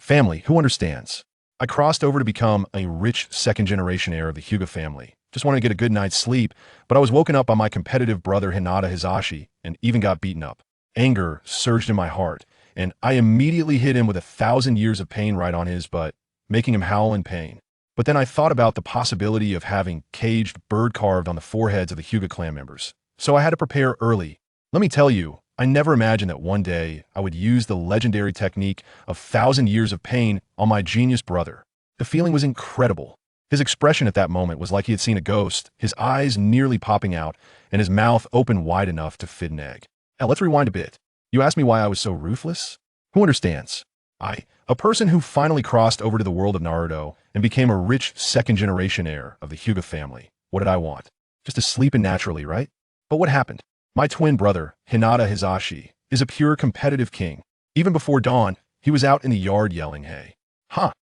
Family, who understands? I crossed over to become a rich second-generation heir of the Hyuga family. Just wanted to get a good night's sleep, but I was woken up by my competitive brother Hizashi and even got beaten up. Anger surged in my heart, and I immediately hit him with 1,000 years of pain right on his butt, making him howl in pain. But then I thought about the possibility of having caged bird carved on the foreheads of the Hyuga clan members. So I had to prepare early. Let me tell you, I never imagined that one day I would use the legendary technique of 1,000 years of pain on my genius brother. The feeling was incredible. His expression at that moment was like he had seen a ghost, his eyes nearly popping out, and his mouth open wide enough to fit an egg. Now let's rewind a bit. You asked me why I was so ruthless? Who understands? A person who finally crossed over to the world of Naruto and became a rich second-generation heir of the Hyuga family. What did I want? Just to sleep in naturally, right? But what happened? My twin brother, Hizashi, is a pure competitive king. Even before dawn, he was out in the yard yelling, "Hey!"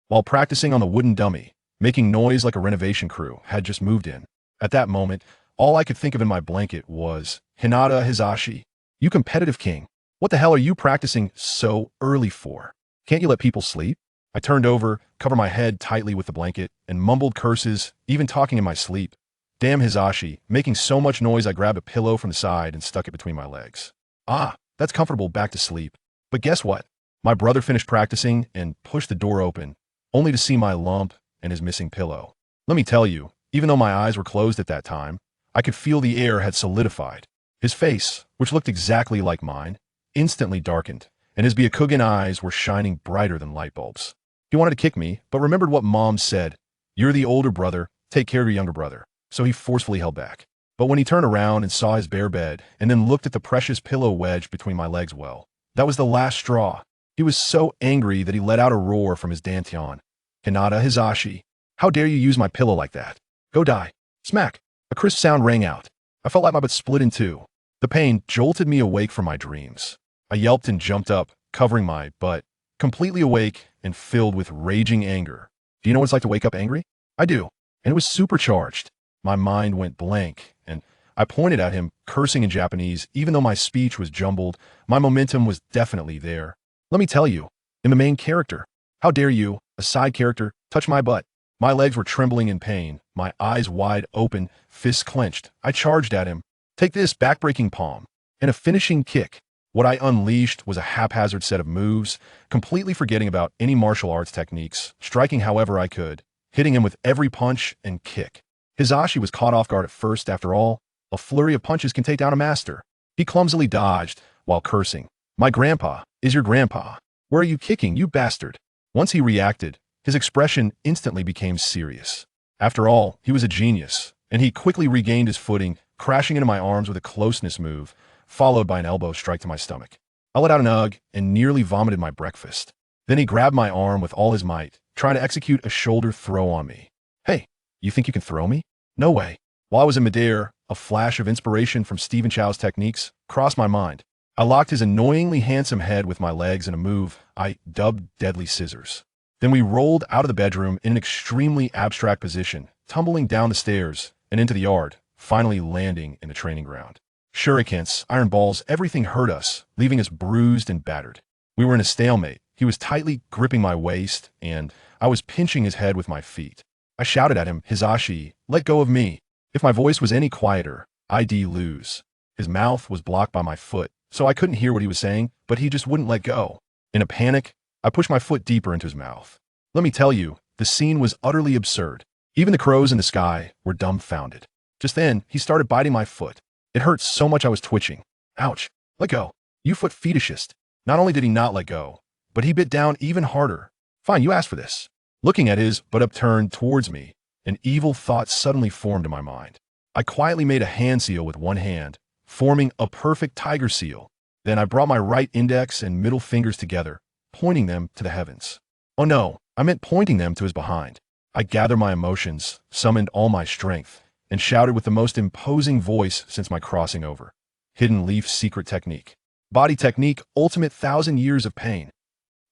While practicing on the wooden dummy, making noise like a renovation crew had just moved in. At that moment, all I could think of in my blanket was, Hizashi, you competitive king, what the hell are you practicing so early for? Can't you let people sleep? I turned over, covered my head tightly with the blanket, and mumbled curses, even talking in my sleep. Damn Hizashi, making so much noise I grabbed a pillow from the side and stuck it between my legs. That's comfortable, back to sleep. But guess what? My brother finished practicing and pushed the door open, only to see my lump and his missing pillow. Let me tell you, even though my eyes were closed at that time, I could feel the air had solidified. His face, which looked exactly like mine, instantly darkened, and his Byakugan eyes were shining brighter than light bulbs. He wanted to kick me, but remembered what Mom said, "You're the older brother, take care of your younger brother." So he forcefully held back. But when he turned around and saw his bare bed, and then looked at the precious pillow wedged between my legs, well, that was the last straw. He was so angry that he let out a roar from his dantian. Hizashi, how dare you use my pillow like that? Go die. Smack. A crisp sound rang out. I felt like my butt split in two. The pain jolted me awake from my dreams. I yelped and jumped up, covering my butt, completely awake and filled with raging anger. Do you know what it's like to wake up angry? I do. And it was supercharged. My mind went blank, and I pointed at him, cursing in Japanese. Even though my speech was jumbled, my momentum was definitely there. Let me tell you, I'm the main character. How dare you, a side character, touch my butt? My legs were trembling in pain, my eyes wide open, fists clenched. I charged at him. Take this, backbreaking palm, and a finishing kick. What I unleashed was a haphazard set of moves, completely forgetting about any martial arts techniques, striking however I could, hitting him with every punch and kick. Hizashi was caught off guard at first. After all, a flurry of punches can take down a master. He clumsily dodged while cursing. My grandpa is your grandpa. Where are you kicking, you bastard? Once he reacted, his expression instantly became serious. After all, he was a genius, and he quickly regained his footing, crashing into my arms with a closeness move, followed by an elbow strike to my stomach. I let out an ugh and nearly vomited my breakfast. Then he grabbed my arm with all his might, trying to execute a shoulder throw on me. Hey, you think you can throw me? No way. While I was in midair, a flash of inspiration from Stephen Chow's techniques crossed my mind. I locked his annoyingly handsome head with my legs in a move I dubbed Deadly Scissors. Then we rolled out of the bedroom in an extremely abstract position, tumbling down the stairs and into the yard, finally landing in the training ground. Shurikens, iron balls, everything hurt us, leaving us bruised and battered. We were in a stalemate. He was tightly gripping my waist, and I was pinching his head with my feet. I shouted at him, "Hizashi, let go of me." If my voice was any quieter, I'd lose. His mouth was blocked by my foot, so I couldn't hear what he was saying, but he just wouldn't let go. In a panic, I pushed my foot deeper into his mouth. Let me tell you, the scene was utterly absurd. Even the crows in the sky were dumbfounded. Just then, he started biting my foot. It hurt so much I was twitching. Ouch. Let go. You foot fetishist. Not only did he not let go, but he bit down even harder. Fine, you asked for this. Looking at his butt upturned towards me, an evil thought suddenly formed in my mind. I quietly made a hand seal with one hand, forming a perfect tiger seal. Then I brought my right index and middle fingers together, pointing them to the heavens. Oh no, I meant pointing them to his behind. I gathered my emotions, summoned all my strength, and shouted with the most imposing voice since my crossing over. Hidden Leaf Secret Technique. Body Technique, Ultimate 1,000 Years of Pain.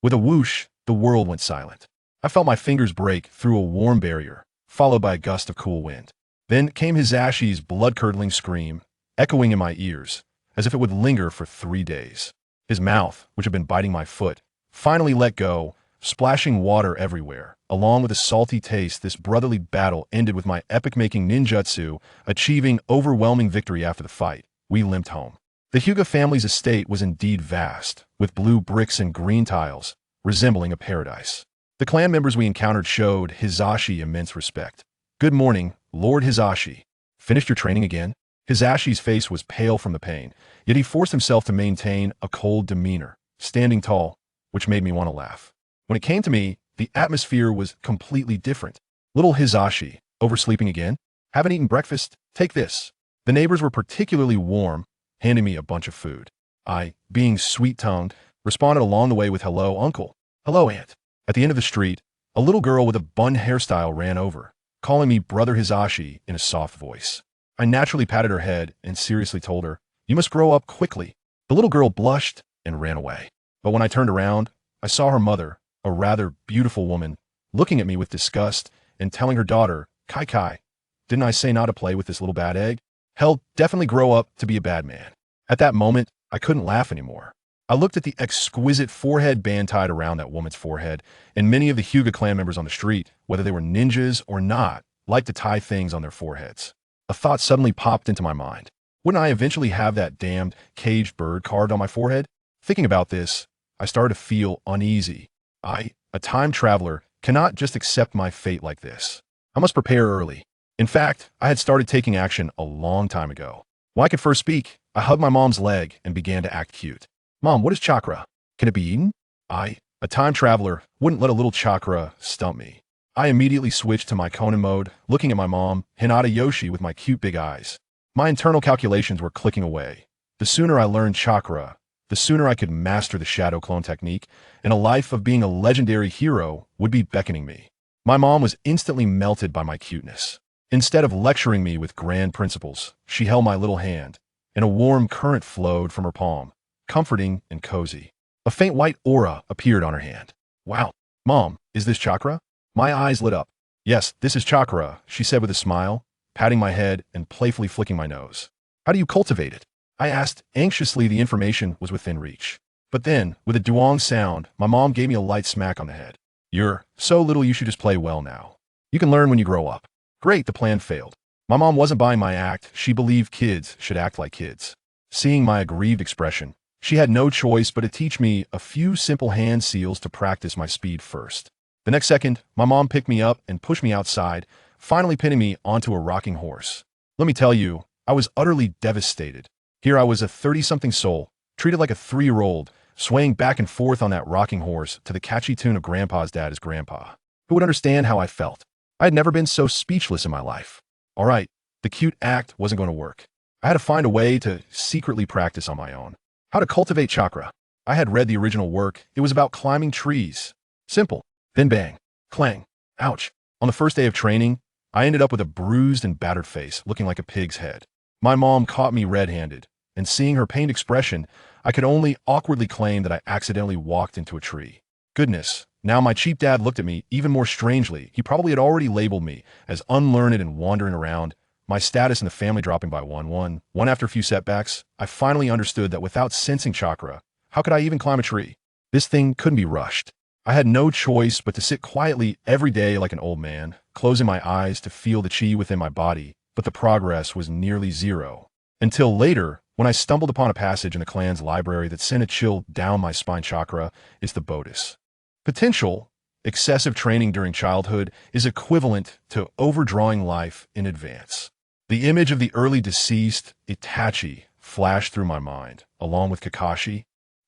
With a whoosh, the world went silent. I felt my fingers break through a warm barrier, followed by a gust of cool wind. Then came Hizashi's blood-curdling scream, echoing in my ears, as if it would linger for 3 days. His mouth, which had been biting my foot, finally let go, splashing water everywhere. Along with a salty taste, this brotherly battle ended with my epic-making ninjutsu achieving overwhelming victory after the fight. We limped home. The Hyuga family's estate was indeed vast, with blue bricks and green tiles, resembling a paradise. The clan members we encountered showed Hizashi immense respect. "Good morning, Lord Hizashi. Finished your training again?" Hizashi's face was pale from the pain, yet he forced himself to maintain a cold demeanor, standing tall, which made me want to laugh. When it came to me, the atmosphere was completely different. "Little Hizashi, oversleeping again? Haven't eaten breakfast? Take this." The neighbors were particularly warm, handing me a bunch of food. I, being sweet-tongued, responded along the way with "Hello, uncle." "Hello, aunt." At the end of the street, a little girl with a bun hairstyle ran over, calling me Brother Hizashi in a soft voice. I naturally patted her head and seriously told her, "You must grow up quickly." The little girl blushed and ran away. But when I turned around, I saw her mother, a rather beautiful woman, looking at me with disgust and telling her daughter, "Kai Kai, didn't I say not to play with this little bad egg? Hell, definitely grow up to be a bad man." At that moment, I couldn't laugh anymore. I looked at the exquisite forehead band tied around that woman's forehead, and many of the Hyuga clan members on the street, whether they were ninjas or not, liked to tie things on their foreheads. A thought suddenly popped into my mind. Wouldn't I eventually have that damned caged bird carved on my forehead? Thinking about this, I started to feel uneasy. I, a time traveler, cannot just accept my fate like this. I must prepare early. In fact, I had started taking action a long time ago. When I could first speak, I hugged my mom's leg and began to act cute. "Mom, what is chakra? Can it be eaten?" I, a time traveler, wouldn't let a little chakra stump me. I immediately switched to my Conan mode, looking at my mom, Hinata Yoshi, with my cute big eyes. My internal calculations were clicking away. The sooner I learned chakra, the sooner I could master the shadow clone technique, and a life of being a legendary hero would be beckoning me. My mom was instantly melted by my cuteness. Instead of lecturing me with grand principles, she held my little hand, and a warm current flowed from her palm, comforting and cozy. A faint white aura appeared on her hand. "Wow, Mom, is this chakra?" My eyes lit up. "Yes, this is chakra," she said with a smile, patting my head and playfully flicking my nose. "How do you cultivate it?" I asked anxiously. The information was within reach. But then, with a duong sound, my mom gave me a light smack on the head. "You're so little, you should just play well now. You can learn when you grow up." Great, the plan failed. My mom wasn't buying my act. She believed kids should act like kids. Seeing my aggrieved expression, she had no choice but to teach me a few simple hand seals to practice my speed first. The next second, my mom picked me up and pushed me outside, finally pinning me onto a rocking horse. Let me tell you, I was utterly devastated. Here I was, a 30-something soul, treated like a 3-year-old, swaying back and forth on that rocking horse to the catchy tune of Grandpa's Dad is Grandpa. Who would understand how I felt? I had never been so speechless in my life. All right, the cute act wasn't going to work. I had to find a way to secretly practice on my own. How to cultivate chakra. I had read the original work. It was about climbing trees. Simple. Then bang. Clang. Ouch. On the first day of training, I ended up with a bruised and battered face, looking like a pig's head. My mom caught me red-handed, and seeing her pained expression, I could only awkwardly claim that I accidentally walked into a tree. Goodness, now my cheap dad looked at me even more strangely. He probably had already labeled me as unlearned and wandering around, my status in the family dropping by one after a few setbacks. I finally understood that without sensing chakra, how could I even climb a tree? This thing couldn't be rushed. I had no choice but to sit quietly every day like an old man, closing my eyes to feel the chi within my body, but the progress was nearly zero. Until later, when I stumbled upon a passage in the clan's library that sent a chill down my spine. Chakra is the Bodis. Potential, excessive training during childhood is equivalent to overdrawing life in advance. The image of the early deceased Itachi flashed through my mind, along with Kakashi,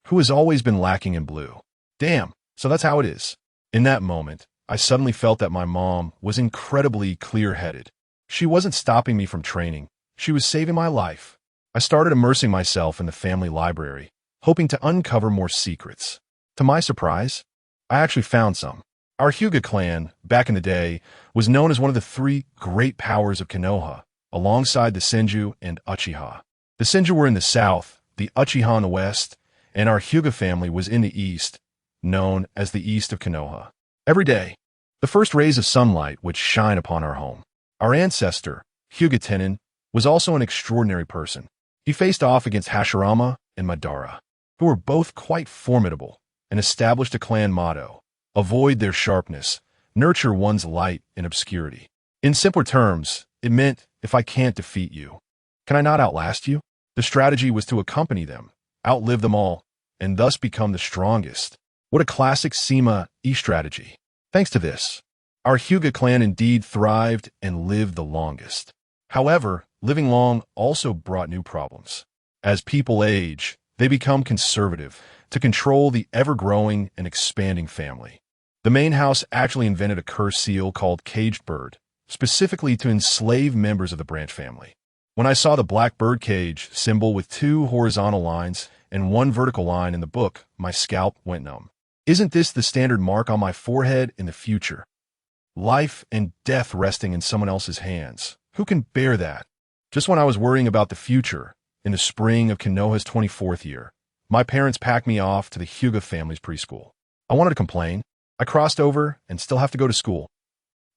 who has always been lacking in blue. Damn, so that's how it is. In that moment, I suddenly felt that my mom was incredibly clear-headed. She wasn't stopping me from training. She was saving my life. I started immersing myself in the family library, hoping to uncover more secrets. To my surprise, I actually found some. Our Hyuga clan, back in the day, was known as one of the 3 great powers of Konoha, alongside the Senju and Uchiha. The Senju were in the south, the Uchiha in the west, and our Hyuga family was in the east, known as the East of Konoha. Every day, the first rays of sunlight would shine upon our home. Our ancestor, Hyuga Tenin, was also an extraordinary person. He faced off against Hashirama and Madara, who were both quite formidable, and established a clan motto, avoid their sharpness, nurture one's light in obscurity. In simpler terms, it meant, if I can't defeat you, can I not outlast you? The strategy was to accompany them, outlive them all, and thus become the strongest. What a classic Sima-e strategy. Thanks to this, our Hyuga clan indeed thrived and lived the longest. However, living long also brought new problems. As people age, they become conservative to control the ever-growing and expanding family. The main house actually invented a curse seal called Caged Bird, specifically to enslave members of the branch family. When I saw the black bird cage symbol with 2 horizontal lines and 1 vertical line in the book, my scalp went numb. Isn't this the standard mark on my forehead in the future? Life and death resting in someone else's hands. Who can bear that? Just when I was worrying about the future, in the spring of Konoha's 24th year, my parents packed me off to the Hyuga family's preschool. I wanted to complain. I crossed over and still have to go to school.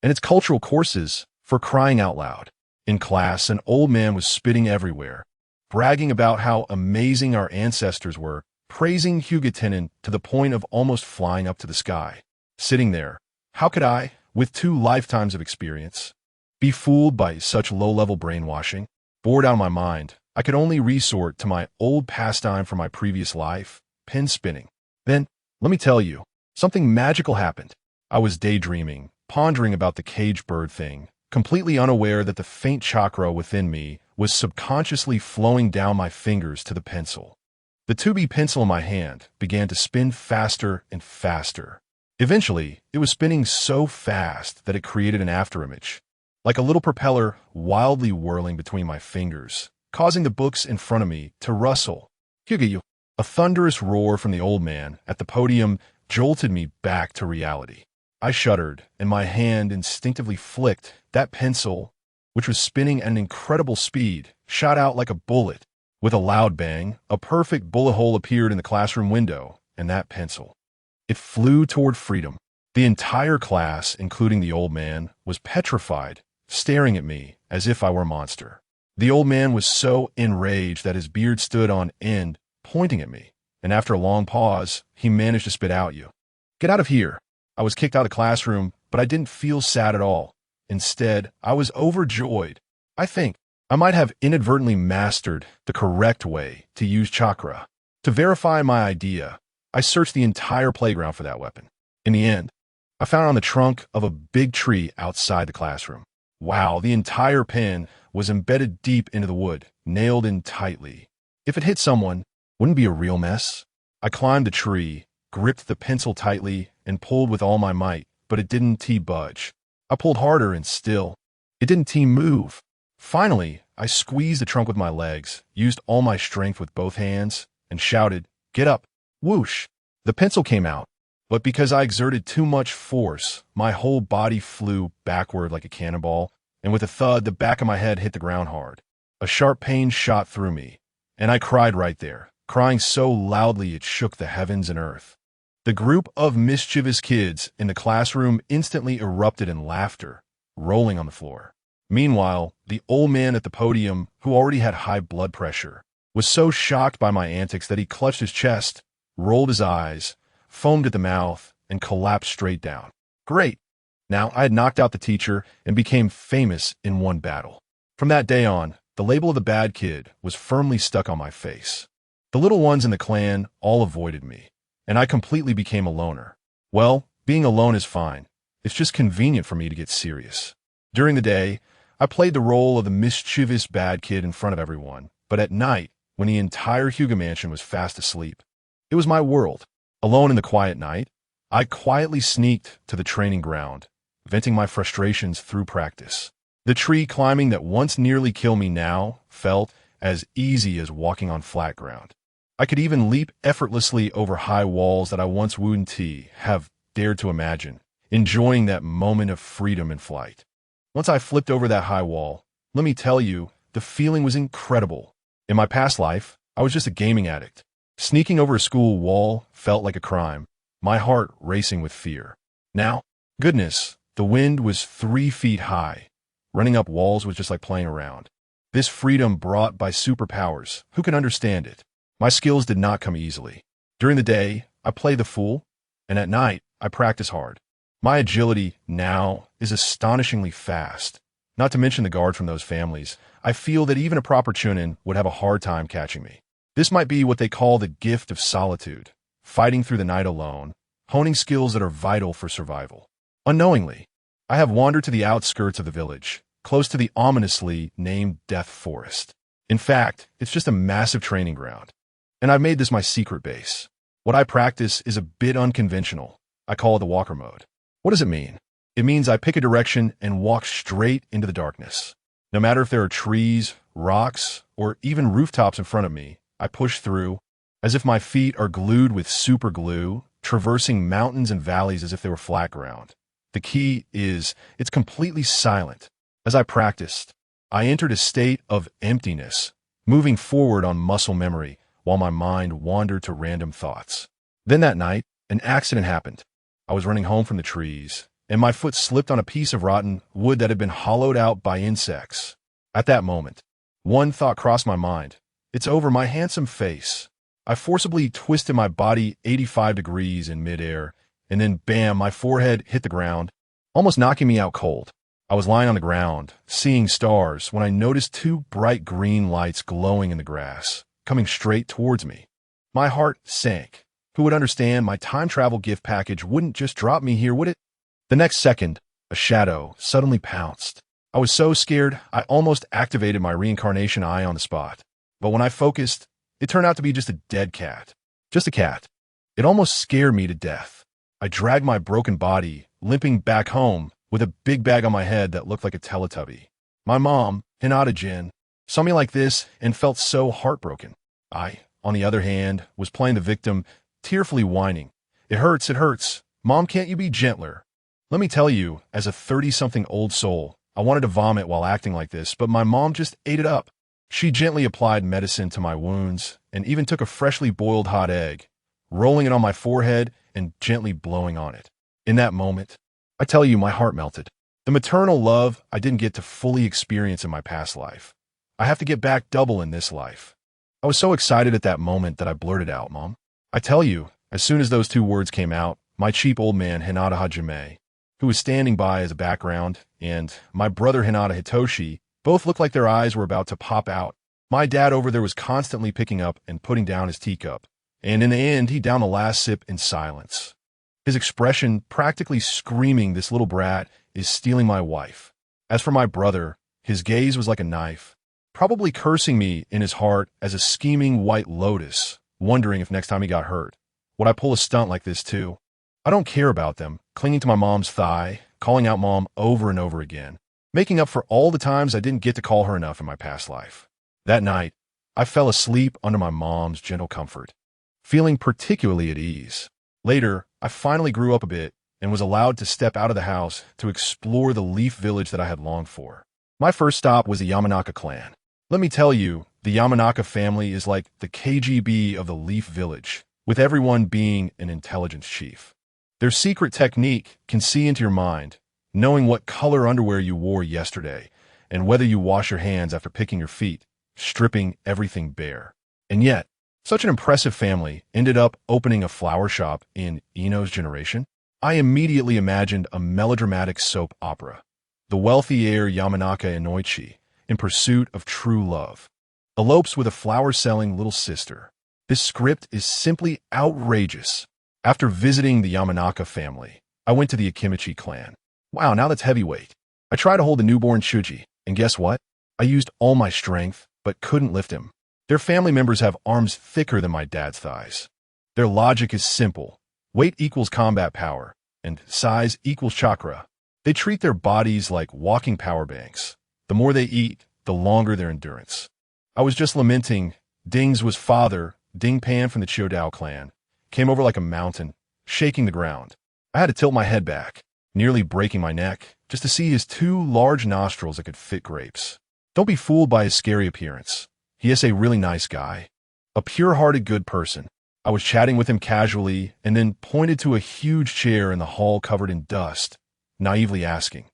And it's cultural courses, for crying out loud. In class, an old man was spitting everywhere, bragging about how amazing our ancestors were, praising Hyuga to the point of almost flying up to the sky. Sitting there, how could I, with 2 lifetimes of experience, be fooled by such low-level brainwashing? Bored out of my mind, I could only resort to my old pastime from my previous life, pin spinning. Then, let me tell you, something magical happened. I was daydreaming, pondering about the caged bird thing, completely unaware that the faint chakra within me was subconsciously flowing down my fingers to the pencil. The 2B pencil in my hand began to spin faster and faster. Eventually, it was spinning so fast that it created an afterimage, like a little propeller wildly whirling between my fingers, causing the books in front of me to rustle. Hyuga, a thunderous roar from the old man at the podium jolted me back to reality. I shuddered, and my hand instinctively flicked. That pencil, which was spinning at an incredible speed, shot out like a bullet. With a loud bang, a perfect bullet hole appeared in the classroom window, and that pencil. It flew toward freedom. The entire class, including the old man, was petrified, staring at me as if I were a monster. The old man was so enraged that his beard stood on end, pointing at me, and after a long pause, he managed to spit out, "You. Get out of here." I was kicked out of the classroom, but I didn't feel sad at all. Instead, I was overjoyed. I think I might have inadvertently mastered the correct way to use chakra. To verify my idea, I searched the entire playground for that weapon. In the end, I found it on the trunk of a big tree outside the classroom. Wow, the entire pin was embedded deep into the wood, nailed in tightly. If it hit someone, wouldn't it be a real mess? I climbed the tree, gripped the pencil tightly, and pulled with all my might, but it didn't budge. I pulled harder and still, it didn't move. Finally, I squeezed the trunk with my legs, used all my strength with both hands, and shouted, "Get up!" Whoosh! The pencil came out, but because I exerted too much force, my whole body flew backward like a cannonball, and with a thud, the back of my head hit the ground hard. A sharp pain shot through me, and I cried right there, crying so loudly it shook the heavens and earth. The group of mischievous kids in the classroom instantly erupted in laughter, rolling on the floor. Meanwhile, the old man at the podium, who already had high blood pressure, was so shocked by my antics that he clutched his chest, rolled his eyes, foamed at the mouth, and collapsed straight down. Great! Now I had knocked out the teacher and became famous in one battle. From that day on, the label of the bad kid was firmly stuck on my face. The little ones in the clan all avoided me, and I completely became a loner. Well, being alone is fine. It's just convenient for me to get serious. During the day, I played the role of the mischievous bad kid in front of everyone, but at night, when the entire Hyuga mansion was fast asleep, it was my world. Alone in the quiet night, I quietly sneaked to the training ground, venting my frustrations through practice. The tree climbing that once nearly killed me now felt as easy as walking on flat ground. I could even leap effortlessly over high walls that I once wouldn't have dared to imagine, enjoying that moment of freedom in flight. Once I flipped over that high wall, let me tell you, the feeling was incredible. In my past life, I was just a gaming addict. Sneaking over a school wall felt like a crime, my heart racing with fear. Now, goodness, the wind was 3 feet high. Running up walls was just like playing around. This freedom brought by superpowers, who can understand it? My skills did not come easily. During the day, I played the fool, and at night, I practice hard. My agility now is astonishingly fast. Not to mention the guard from those families, I feel that even a proper chunin would have a hard time catching me. This might be what they call the gift of solitude, fighting through the night alone, honing skills that are vital for survival. Unknowingly, I have wandered to the outskirts of the village, close to the ominously named Death Forest. In fact, it's just a massive training ground. And I've made this my secret base. What I practice is a bit unconventional. I call it the walker mode. What does it mean? It means I pick a direction and walk straight into the darkness. No matter if there are trees, rocks, or even rooftops in front of me, I push through, as if my feet are glued with super glue, traversing mountains and valleys as if they were flat ground. The key is, it's completely silent. As I practiced, I entered a state of emptiness, moving forward on muscle memory while my mind wandered to random thoughts. Then that night, an accident happened. I was running home from the trees, and my foot slipped on a piece of rotten wood that had been hollowed out by insects. At that moment, one thought crossed my mind. It's over my handsome face. I forcibly twisted my body 85 degrees in midair, and then bam, my forehead hit the ground, almost knocking me out cold. I was lying on the ground, seeing stars, when I noticed two bright green lights glowing in the grass, coming straight towards me. My heart sank. Who would understand my time travel gift package wouldn't just drop me here, would it? The next second, a shadow suddenly pounced. I was so scared, I almost activated my reincarnation eye on the spot. But when I focused, it turned out to be just a dead cat. Just a cat. It almost scared me to death. I dragged my broken body, limping back home, with a big bag on my head that looked like a Teletubby. My mom, Hinata-jin, saw me like this and felt so heartbroken. I, on the other hand, was playing the victim, tearfully whining. It hurts, it hurts. Mom, can't you be gentler? Let me tell you, as a 30-something old soul, I wanted to vomit while acting like this, but my mom just ate it up. She gently applied medicine to my wounds and even took a freshly boiled hot egg, rolling it on my forehead and gently blowing on it. In that moment, I tell you, my heart melted. The maternal love I didn't get to fully experience in my past life. I have to get back double in this life. I was so excited at that moment that I blurted out, Mom. I tell you, as soon as those two words came out, my cheap old man, Hinata Hajime, who was standing by as a background, and my brother Hinata Hitoshi, both looked like their eyes were about to pop out. My dad over there was constantly picking up and putting down his teacup, and in the end, he downed the last sip in silence. His expression practically screaming, "This little brat is stealing my wife." As for my brother, his gaze was like a knife, probably cursing me in his heart as a scheming white lotus, wondering if next time he got hurt, would I pull a stunt like this too? I don't care about them, clinging to my mom's thigh, calling out Mom over and over again, making up for all the times I didn't get to call her enough in my past life. That night, I fell asleep under my mom's gentle comfort, feeling particularly at ease. Later, I finally grew up a bit and was allowed to step out of the house to explore the leaf village that I had longed for. My first stop was the Yamanaka clan. Let me tell you, the Yamanaka family is like the KGB of the leaf village, with everyone being an intelligence chief. Their secret technique can see into your mind, knowing what color underwear you wore yesterday, and whether you wash your hands after picking your feet, stripping everything bare. And yet, such an impressive family ended up opening a flower shop in Ino's generation. I immediately imagined a melodramatic soap opera. The wealthy heir Yamanaka Inoichi, in pursuit of true love, elopes with a flower-selling little sister. This script is simply outrageous. After visiting the Yamanaka family, I went to the Akimichi clan. Wow, now that's heavyweight. I tried to hold the newborn Shuji, and guess what? I used all my strength, but couldn't lift him. Their family members have arms thicker than my dad's thighs. Their logic is simple. Weight equals combat power, and size equals chakra. They treat their bodies like walking power banks. The more they eat, the longer their endurance. I was just lamenting, Ding's father, Ding Pan from the Chiodao clan, came over like a mountain, shaking the ground. I had to tilt my head back, nearly breaking my neck, just to see his two large nostrils that could fit grapes. Don't be fooled by his scary appearance. He is a really nice guy, a pure-hearted good person. I was chatting with him casually and then pointed to a huge chair in the hall covered in dust, naively asking,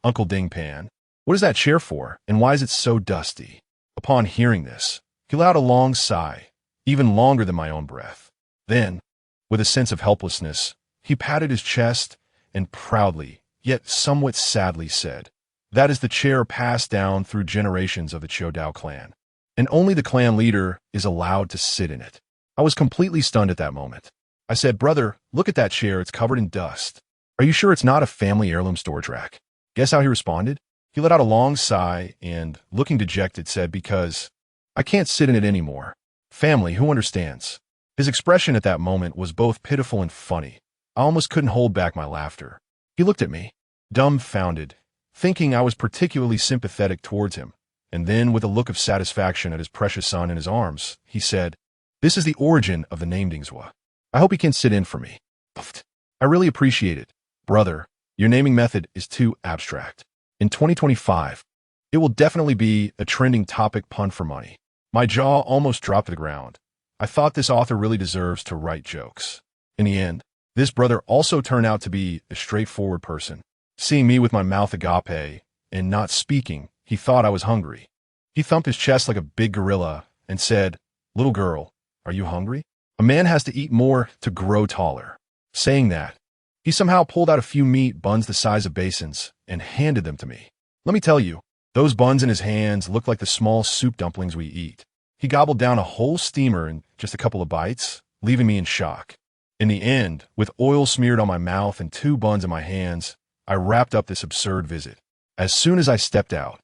"Uncle Ding Pan, what is that chair for, and why is it so dusty?" Upon hearing this, he let out a long sigh, even longer than my own breath. Then, with a sense of helplessness, He patted his chest and proudly, yet somewhat sadly said, "That is the chair passed down through generations of the Chodao clan, and only the clan leader is allowed to sit in it." I was completely stunned at that moment. I said, "Brother, look at that chair, it's covered in dust. Are you sure it's not a family heirloom storage rack?" Guess how he responded? He let out a long sigh and, looking dejected, said, "Because I can't sit in it anymore. Family, who understands?" His expression at that moment was both pitiful and funny. I almost couldn't hold back my laughter. He looked at me, dumbfounded, thinking I was particularly sympathetic towards him, and then, with a look of satisfaction at his precious son in his arms, he said, "This is the origin of the name Dingswa. I hope he can sit in for me." Puffed. "I really appreciate it. Brother, your naming method is too abstract. In 2025, it will definitely be a trending topic pun for money." My jaw almost dropped to the ground. I thought this author really deserves to write jokes. In the end, this brother also turned out to be a straightforward person. Seeing me with my mouth agape and not speaking, he thought I was hungry. He thumped his chest like a big gorilla and said, "Little girl, are you hungry? A man has to eat more to grow taller." Saying that, he somehow pulled out a few meat buns the size of basins and handed them to me. Let me tell you, those buns in his hands looked like the small soup dumplings we eat. He gobbled down a whole steamer in just a couple of bites, leaving me in shock. In the end, with oil smeared on my mouth and 2 buns in my hands, I wrapped up this absurd visit. As soon as I stepped out,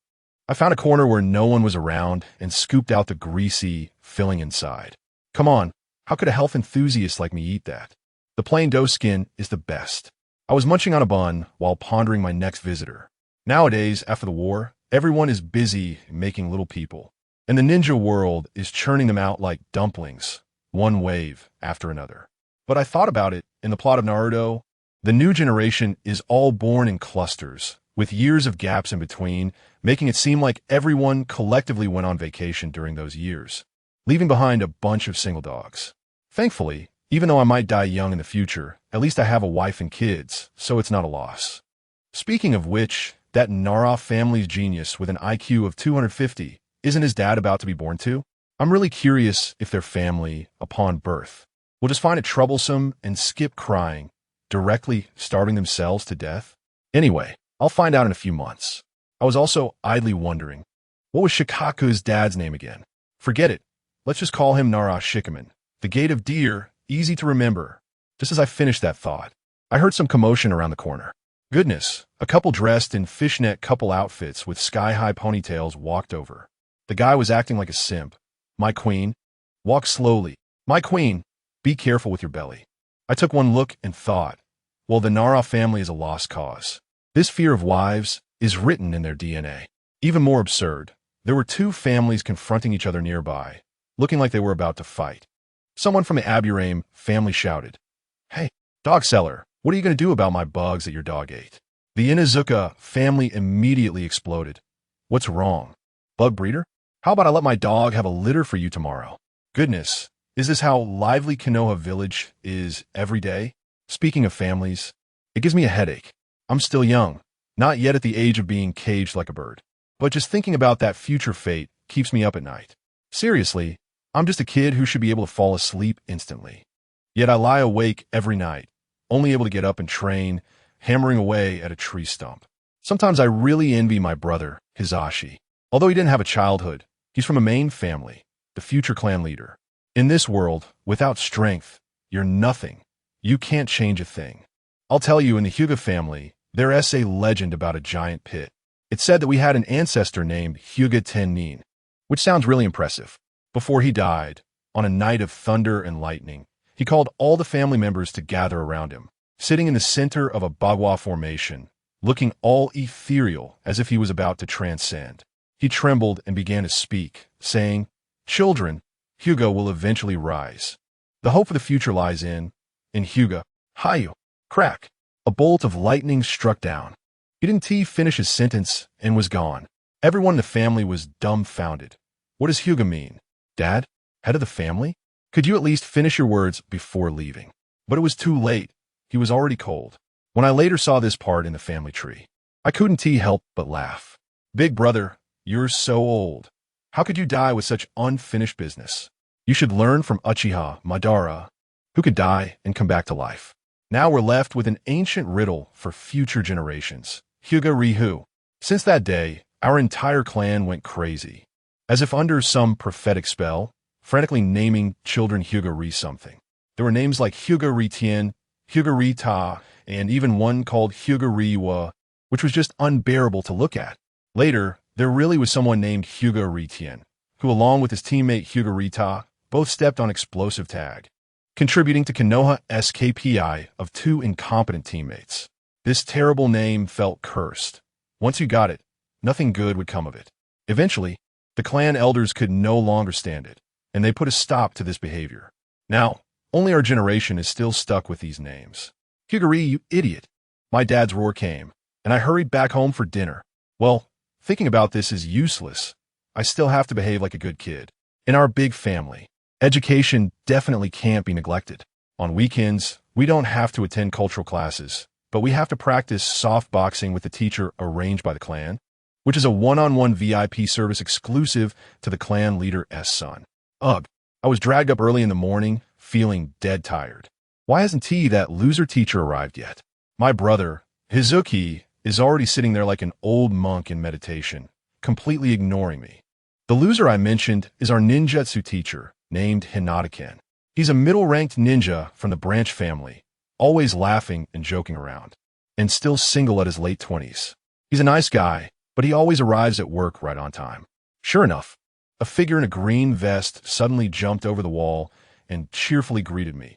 I found a corner where no one was around and scooped out the greasy filling inside. Come on, how could a health enthusiast like me eat that? The plain dough skin is the best. I was munching on a bun while pondering my next visitor. Nowadays, after the war, everyone is busy making little people, and the ninja world is churning them out like dumplings, one wave after another. But I thought about it in the plot of Naruto. The new generation is all born in clusters, with years of gaps in between, making it seem like everyone collectively went on vacation during those years, leaving behind a bunch of single dogs. Thankfully, even though I might die young in the future, at least I have a wife and kids, so it's not a loss. Speaking of which, that Nara family's genius with an IQ of 250, isn't his dad about to be born too? I'm really curious if their family, upon birth, will just find it troublesome and skip crying, directly starving themselves to death. Anyway, I'll find out in a few months. I was also idly wondering, what was Shikaku's dad's name again? Forget it. Let's just call him Nara Shikaman. The Gate of Deer, easy to remember. Just as I finished that thought, I heard some commotion around the corner. Goodness, a couple dressed in fishnet couple outfits with sky-high ponytails walked over. The guy was acting like a simp. "My queen, walk slowly. My queen, be careful with your belly." I took one look and thought, well, the Nara family is a lost cause. This fear of wives is written in their DNA. Even more absurd, there were 2 families confronting each other nearby, looking like they were about to fight. Someone from the Aburame family shouted, "Hey, dog seller, what are you going to do about my bugs that your dog ate?" The Inuzuka family immediately exploded. "What's wrong? Bug breeder? How about I let my dog have a litter for you tomorrow?" Goodness, is this how lively Konoha village is every day? Speaking of families, it gives me a headache. I'm still young, not yet at the age of being caged like a bird. But just thinking about that future fate keeps me up at night. Seriously, I'm just a kid who should be able to fall asleep instantly. Yet I lie awake every night, only able to get up and train, hammering away at a tree stump. Sometimes I really envy my brother, Hizashi. Although he didn't have a childhood, he's from a main family, the future clan leader. In this world, without strength, you're nothing. You can't change a thing. I'll tell you, in the Hyuga family, there is a legend about a giant pit. It's said that we had an ancestor named Hyuga which sounds really impressive. Before he died, on a night of thunder and lightning, he called all the family members to gather around him, sitting in the center of a bagua formation, looking all ethereal as if he was about to transcend. He trembled and began to speak, saying, "Children, Hyuga will eventually rise. The hope for the future lies in Hyuga. Hayu. Crack. A bolt of lightning struck down. He didn't finish his sentence and was gone. Everyone in the family was dumbfounded. What does Hyuga mean? Dad? Head of the family? Could you at least finish your words before leaving?" But it was too late. He was already cold. When I later saw this part in the family tree, I couldn't help but laugh. "Big brother, you're so old. How could you die with such unfinished business? You should learn from Uchiha Madara, who could die and come back to life." Now we're left with an ancient riddle for future generations. Hyuga. Since that day, our entire clan went crazy. As if under some prophetic spell, frantically naming children Hyuga something. There were names like Hyuga Tien, Hyuga Ta, and even one called Hyuga Wa, which was just unbearable to look at. Later, there really was someone named Hyuga Tien, who along with his teammate Hyuga Ta, both stepped on explosive tag, contributing to Konoha's KPI of 2 incompetent teammates. This terrible name felt cursed. Once you got it, nothing good would come of it. Eventually, the clan elders could no longer stand it, and they put a stop to this behavior. Now, only our generation is still stuck with these names. Hyuga, you idiot. My dad's roar came, and I hurried back home for dinner. Well, thinking about this is useless. I still have to behave like a good kid. In our big family, education definitely can't be neglected. On weekends, we don't have to attend cultural classes, but we have to practice soft boxing with the teacher arranged by the clan, which is a one-on-one VIP service exclusive to the clan leader's son. Ugh, I was dragged up early in the morning, feeling dead tired. Why hasn't that loser teacher arrived yet? My brother, Hizashi, is already sitting there like an old monk in meditation, completely ignoring me. The loser I mentioned is our ninjutsu teacher, named Hinata. He's a middle-ranked ninja from the branch family, always laughing and joking around, and still single at his late 20s. He's a nice guy, but he always arrives at work right on time. Sure enough, a figure in a green vest suddenly jumped over the wall and cheerfully greeted me.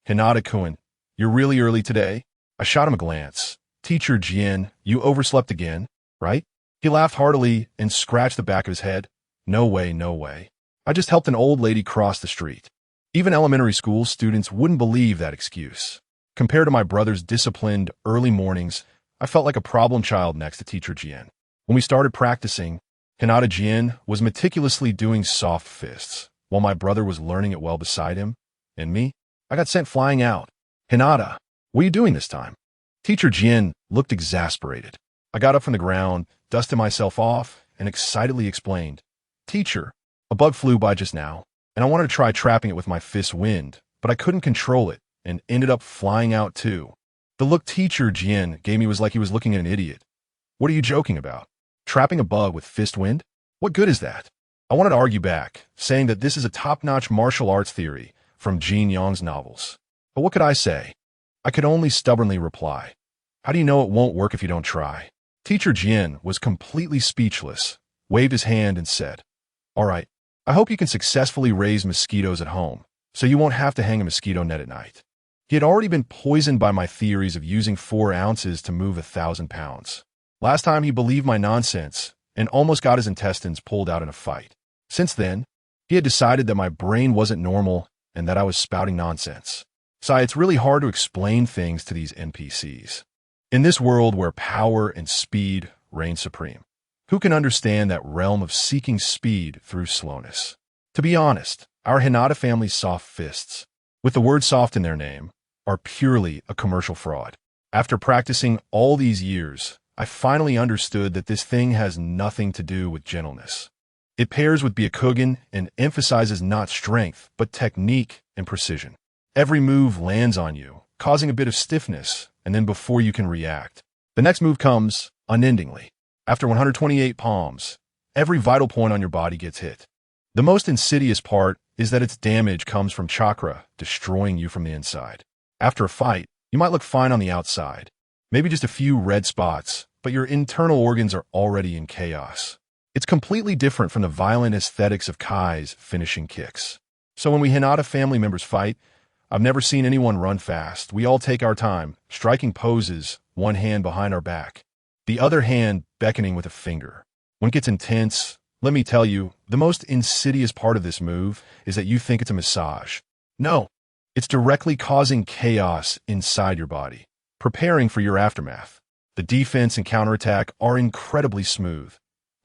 Hinata-kun, you're really early today? I shot him a glance. Teacher Jin, you overslept again, right? He laughed heartily and scratched the back of his head. No way, no way. I just helped an old lady cross the street. Even elementary school students wouldn't believe that excuse. Compared to my brother's disciplined early mornings, I felt like a problem child next to Teacher Jin. When we started practicing, Hinata Jin was meticulously doing soft fists, while my brother was learning it well beside him. And me? I got sent flying out. Hinata, what are you doing this time? Teacher Jin looked exasperated. I got up from the ground, dusted myself off, and excitedly explained, Teacher, a bug flew by just now, and I wanted to try trapping it with my fist wind, but I couldn't control it, and ended up flying out too. The look Teacher Jin gave me was like he was looking at an idiot. What are you joking about? Trapping a bug with fist wind? What good is that? I wanted to argue back, saying that this is a top-notch martial arts theory from Jin Yong's novels. But what could I say? I could only stubbornly reply, how do you know it won't work if you don't try? Teacher Jin was completely speechless, waved his hand and said, all right, I hope you can successfully raise mosquitoes at home, so you won't have to hang a mosquito net at night. He had already been poisoned by my theories of using 4 ounces to move 1,000 pounds. Last time he believed my nonsense and almost got his intestines pulled out in a fight. Since then, he had decided that my brain wasn't normal and that I was spouting nonsense. So it's really hard to explain things to these NPCs. In this world where power and speed reign supreme, who can understand that realm of seeking speed through slowness? To be honest, our Hinata family's soft fists, with the word soft in their name, are purely a commercial fraud. After practicing all these years, I finally understood that this thing has nothing to do with gentleness. It pairs with Byakugan and emphasizes not strength, but technique and precision. Every move lands on you, causing a bit of stiffness, and then before you can react, the next move comes unendingly. After 128 palms, every vital point on your body gets hit. The most insidious part is that its damage comes from chakra, destroying you from the inside. After a fight, you might look fine on the outside, maybe just a few red spots, but your internal organs are already in chaos. It's completely different from the violent aesthetics of Kai's finishing kicks. So when we Hinata family members fight, I've never seen anyone run fast. We all take our time, striking poses, one hand behind our back, the other hand beckoning with a finger. When it gets intense, let me tell you, the most insidious part of this move is that you think it's a massage. No, it's directly causing chaos inside your body, preparing for your aftermath. The defense and counterattack are incredibly smooth.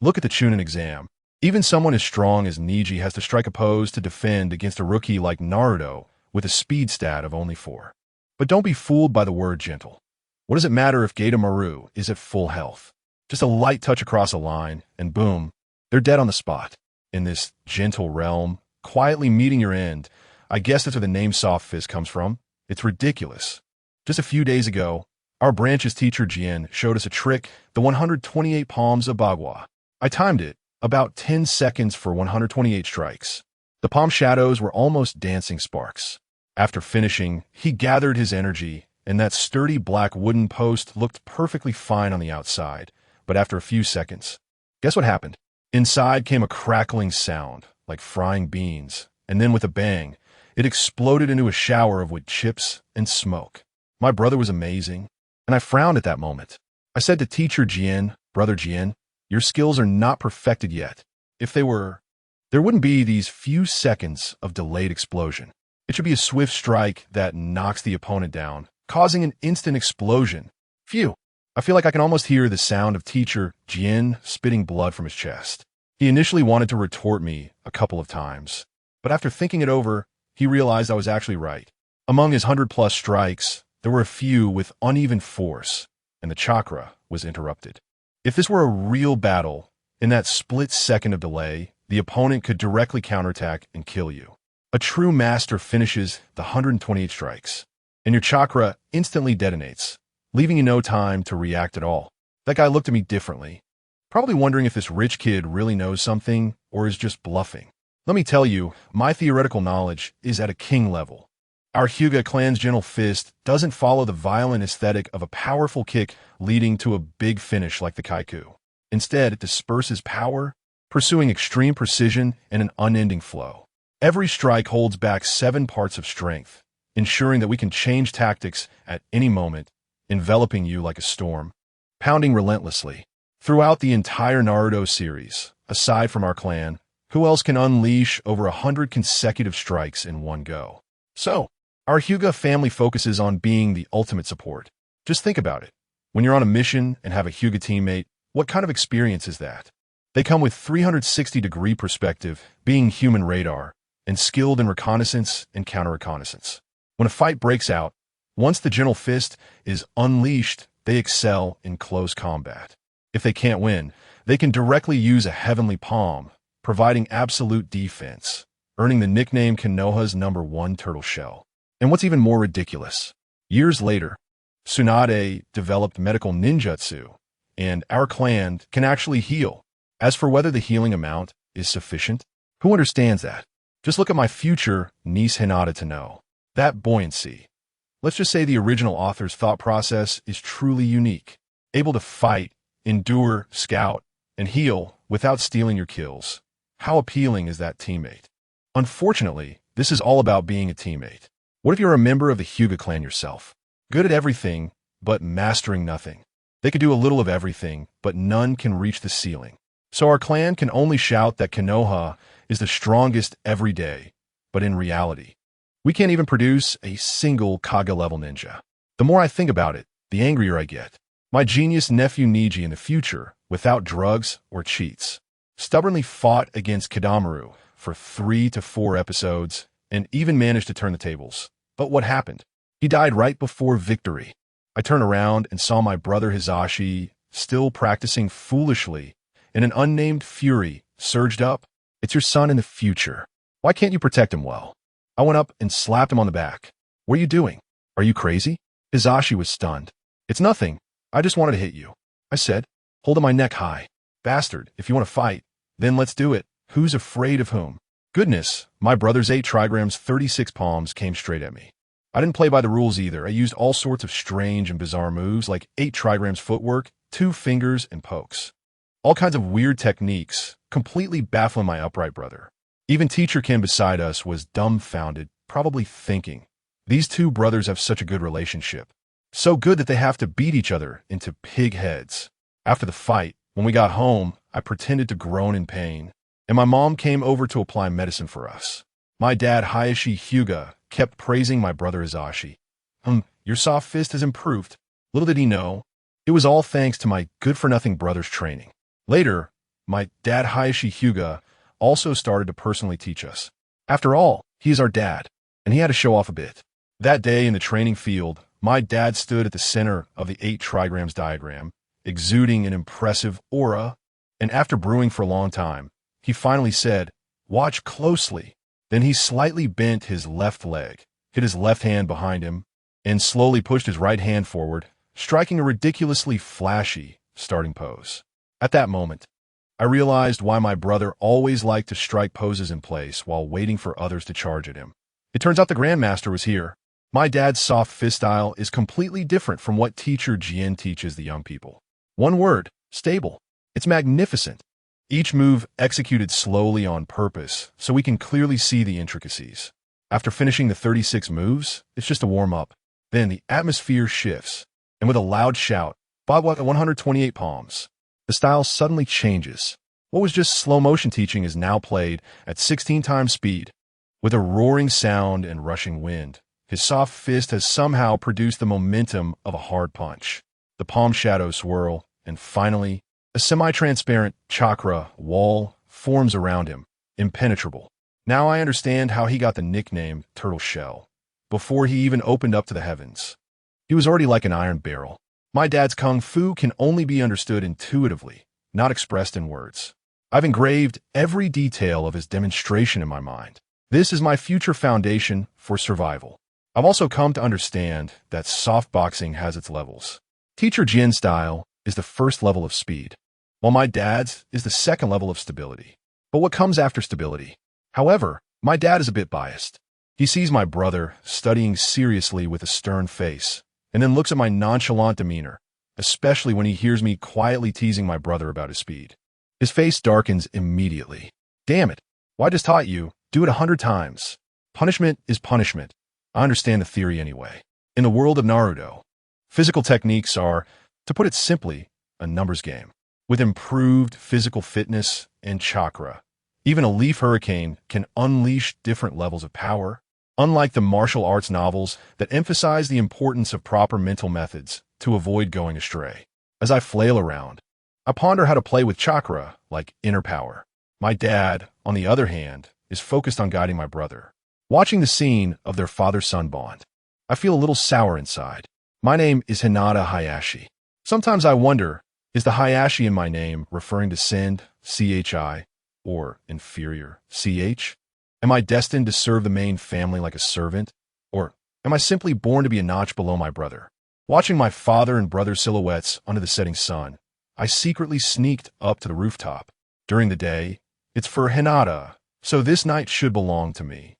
Look at the Chunin exam. Even someone as strong as Niji has to strike a pose to defend against a rookie like Naruto with a speed stat of only 4. But don't be fooled by the word gentle. What does it matter if Gaeta Maru is at full health? Just a light touch across a line, and boom, they're dead on the spot. In this gentle realm, quietly meeting your end, I guess that's where the name Soft Fist comes from. It's ridiculous. Just a few days ago, our branch's teacher Jien showed us a trick, the 128 palms of Bagua. I timed it, about 10 seconds for 128 strikes. The palm shadows were almost dancing sparks. After finishing, he gathered his energy, and that sturdy black wooden post looked perfectly fine on the outside. But after a few seconds, guess what happened? Inside came a crackling sound, like frying beans, and then with a bang, it exploded into a shower of wood chips and smoke. My brother was amazing, and I frowned at that moment. I said to teacher Jien, Brother Jien, your skills are not perfected yet. If they were, there wouldn't be these few seconds of delayed explosion. It should be a swift strike that knocks the opponent down, causing an instant explosion. Phew. I feel like I can almost hear the sound of teacher Jien spitting blood from his chest. He initially wanted to retort me a couple of times, but after thinking it over, he realized I was actually right. Among his 100-plus strikes, there were a few with uneven force, and the chakra was interrupted. If this were a real battle, in that split second of delay, the opponent could directly counterattack and kill you. A true master finishes the 128 strikes, and your chakra instantly detonates, leaving you no time to react at all. That guy looked at me differently, probably wondering if this rich kid really knows something or is just bluffing. Let me tell you, my theoretical knowledge is at a king level. Our Hyuga clan's gentle fist doesn't follow the violent aesthetic of a powerful kick leading to a big finish like the Kaiku. Instead, it disperses power, pursuing extreme precision and an unending flow. Every strike holds back 7 parts of strength, ensuring that we can change tactics at any moment, enveloping you like a storm, pounding relentlessly. Throughout the entire Naruto series, aside from our clan, who else can unleash over 100 consecutive strikes in one go? So, our Hyuga family focuses on being the ultimate support. Just think about it. When you're on a mission and have a Hyuga teammate, what kind of experience is that? They come with 360-degree perspective, being human radar, and skilled in reconnaissance and counter-reconnaissance. When a fight breaks out, once the gentle fist is unleashed, they excel in close combat. If they can't win, they can directly use a heavenly palm, providing absolute defense, earning the nickname Konoha's #1 turtle shell. And what's even more ridiculous, years later, Tsunade developed medical ninjutsu, and our clan can actually heal. As for whether the healing amount is sufficient, who understands that? Just look at my future niece Hinata to know. That buoyancy. Let's just say the original author's thought process is truly unique, able to fight, endure, scout, and heal without stealing your kills. How appealing is that teammate? Unfortunately, this is all about being a teammate. What if you're a member of the Hyuga clan yourself? Good at everything, but mastering nothing. They could do a little of everything, but none can reach the ceiling. So our clan can only shout that Konoha is the strongest every day, but in reality, we can't even produce a single Kaga-level ninja. The more I think about it, the angrier I get. My genius nephew Niji in the future, without drugs or cheats, stubbornly fought against Kidamaru for 3 to 4 episodes and even managed to turn the tables. But what happened? He died right before victory. I turned around and saw my brother Hizashi still practicing foolishly, and an unnamed fury surged up. It's your son in the future. Why can't you protect him well? I went up and slapped him on the back. What are you doing? Are you crazy? Hizashi was stunned. It's nothing. I just wanted to hit you, I said, holding my neck high. Bastard, if you want to fight, then let's do it. Who's afraid of whom? Goodness, my brother's 8 trigrams 36 palms came straight at me. I didn't play by the rules either. I used all sorts of strange and bizarre moves like 8 trigrams footwork, 2 fingers, and pokes. All kinds of weird techniques, completely baffling my upright brother. Even teacher Kim beside us was dumbfounded, probably thinking, these two brothers have such a good relationship. So good that they have to beat each other into pig heads. After the fight, when we got home, I pretended to groan in pain, and my mom came over to apply medicine for us. My dad, Hyuga, kept praising my brother Hizashi. Your soft fist has improved. Little did he know, it was all thanks to my good-for-nothing brother's training. Later, my dad Hyuga also started to personally teach us. After all, he is our dad, and he had to show off a bit. That day in the training field, my dad stood at the center of the 8 trigrams diagram, exuding an impressive aura, and after brewing for a long time, he finally said, "Watch closely." Then he slightly bent his left leg, hit his left hand behind him, and slowly pushed his right hand forward, striking a ridiculously flashy starting pose. At that moment, I realized why my brother always liked to strike poses in place while waiting for others to charge at him. It turns out the Grandmaster was here. My dad's soft fist style is completely different from what teacher Jin teaches the young people. One word, stable. It's magnificent. Each move executed slowly on purpose, so we can clearly see the intricacies. After finishing the 36 moves, it's just a warm-up. Then the atmosphere shifts, and with a loud shout, Bob at 128 palms, the style suddenly changes. What was just slow-motion teaching is now played at 16 times speed. With a roaring sound and rushing wind, his soft fist has somehow produced the momentum of a hard punch. The palm shadows swirl, and finally, a semi-transparent chakra wall forms around him, impenetrable. Now I understand how he got the nickname Turtle Shell. Before he even opened up to the heavens, he was already like an iron barrel. My dad's kung fu can only be understood intuitively, not expressed in words. I've engraved every detail of his demonstration in my mind. This is my future foundation for survival. I've also come to understand that soft boxing has its levels. Teacher Jin's style is the first level of speed, while my dad's is the second level of stability. But what comes after stability? However, my dad is a bit biased. He sees my brother studying seriously with a stern face, and then looks at my nonchalant demeanor, especially when he hears me quietly teasing my brother about his speed. His face darkens immediately. Damn it, well, I just taught you, do it 100 times. Punishment is punishment. I understand the theory anyway. In the world of Naruto, physical techniques are, to put it simply, a numbers game. With improved physical fitness and chakra, even a leaf hurricane can unleash different levels of power. Unlike the martial arts novels that emphasize the importance of proper mental methods to avoid going astray. As I flail around, I ponder how to play with chakra like inner power. My dad, on the other hand, is focused on guiding my brother. Watching the scene of their father-son bond, I feel a little sour inside. My name is HyugaHizashi. Sometimes I wonder, is the Hizashi in my name referring to Send, CHI, or inferior, CH? Am I destined to serve the main family like a servant? Or am I simply born to be a notch below my brother? Watching my father and brother's silhouettes under the setting sun, I secretly sneaked up to the rooftop. During the day, it's for Hinata, so this night should belong to me,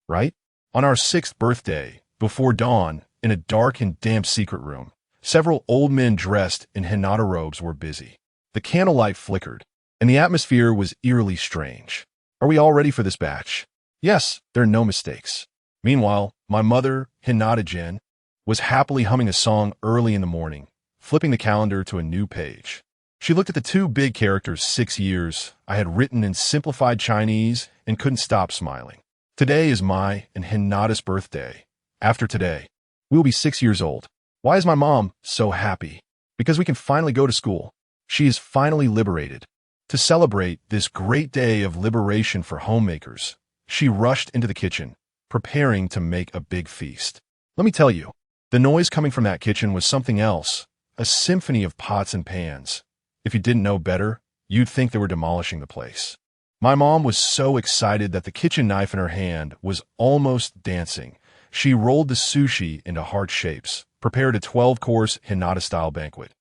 right? On our 6th birthday, before dawn, in a dark and damp secret room, several old men dressed in Hinata robes were busy. The candlelight flickered, and the atmosphere was eerily strange. Are we all ready for this batch? Yes, there are no mistakes. Meanwhile, my mother, Hinata Jin, was happily humming a song early in the morning, flipping the calendar to a new page. She looked at the 2 big characters 6 years I had written in simplified Chinese and couldn't stop smiling. Today is my and Hinata's birthday. After today, we'll be 6 years old. Why is my mom so happy? Because we can finally go to school. She is finally liberated. To celebrate this great day of liberation for homemakers, she rushed into the kitchen, preparing to make a big feast. Let me tell you, the noise coming from that kitchen was something else, a symphony of pots and pans. If you didn't know better, you'd think they were demolishing the place. My mom was so excited that the kitchen knife in her hand was almost dancing. She rolled the sushi into heart shapes, prepared a 12-course Hinata-style banquet,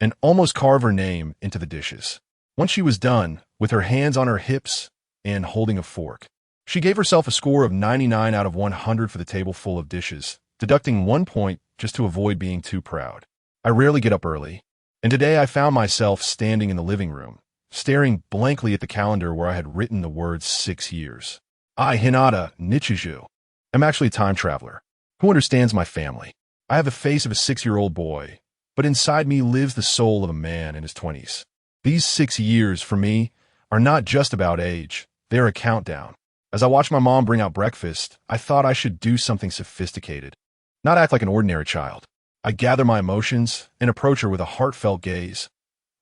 and almost carved her name into the dishes. Once she was done, with her hands on her hips and holding a fork, she gave herself a score of 99 out of 100 for the table full of dishes, deducting 1 point just to avoid being too proud. I rarely get up early, and today I found myself standing in the living room, staring blankly at the calendar where I had written the words 6 years. I, Hinata Nichiju, am actually a time traveler who understands my family. I have the face of a 6-year-old boy, but inside me lives the soul of a man in his 20s. These 6 years, for me, are not just about age, they're a countdown. As I watched my mom bring out breakfast, I thought I should do something sophisticated, not act like an ordinary child. I gather my emotions and approach her with a heartfelt gaze.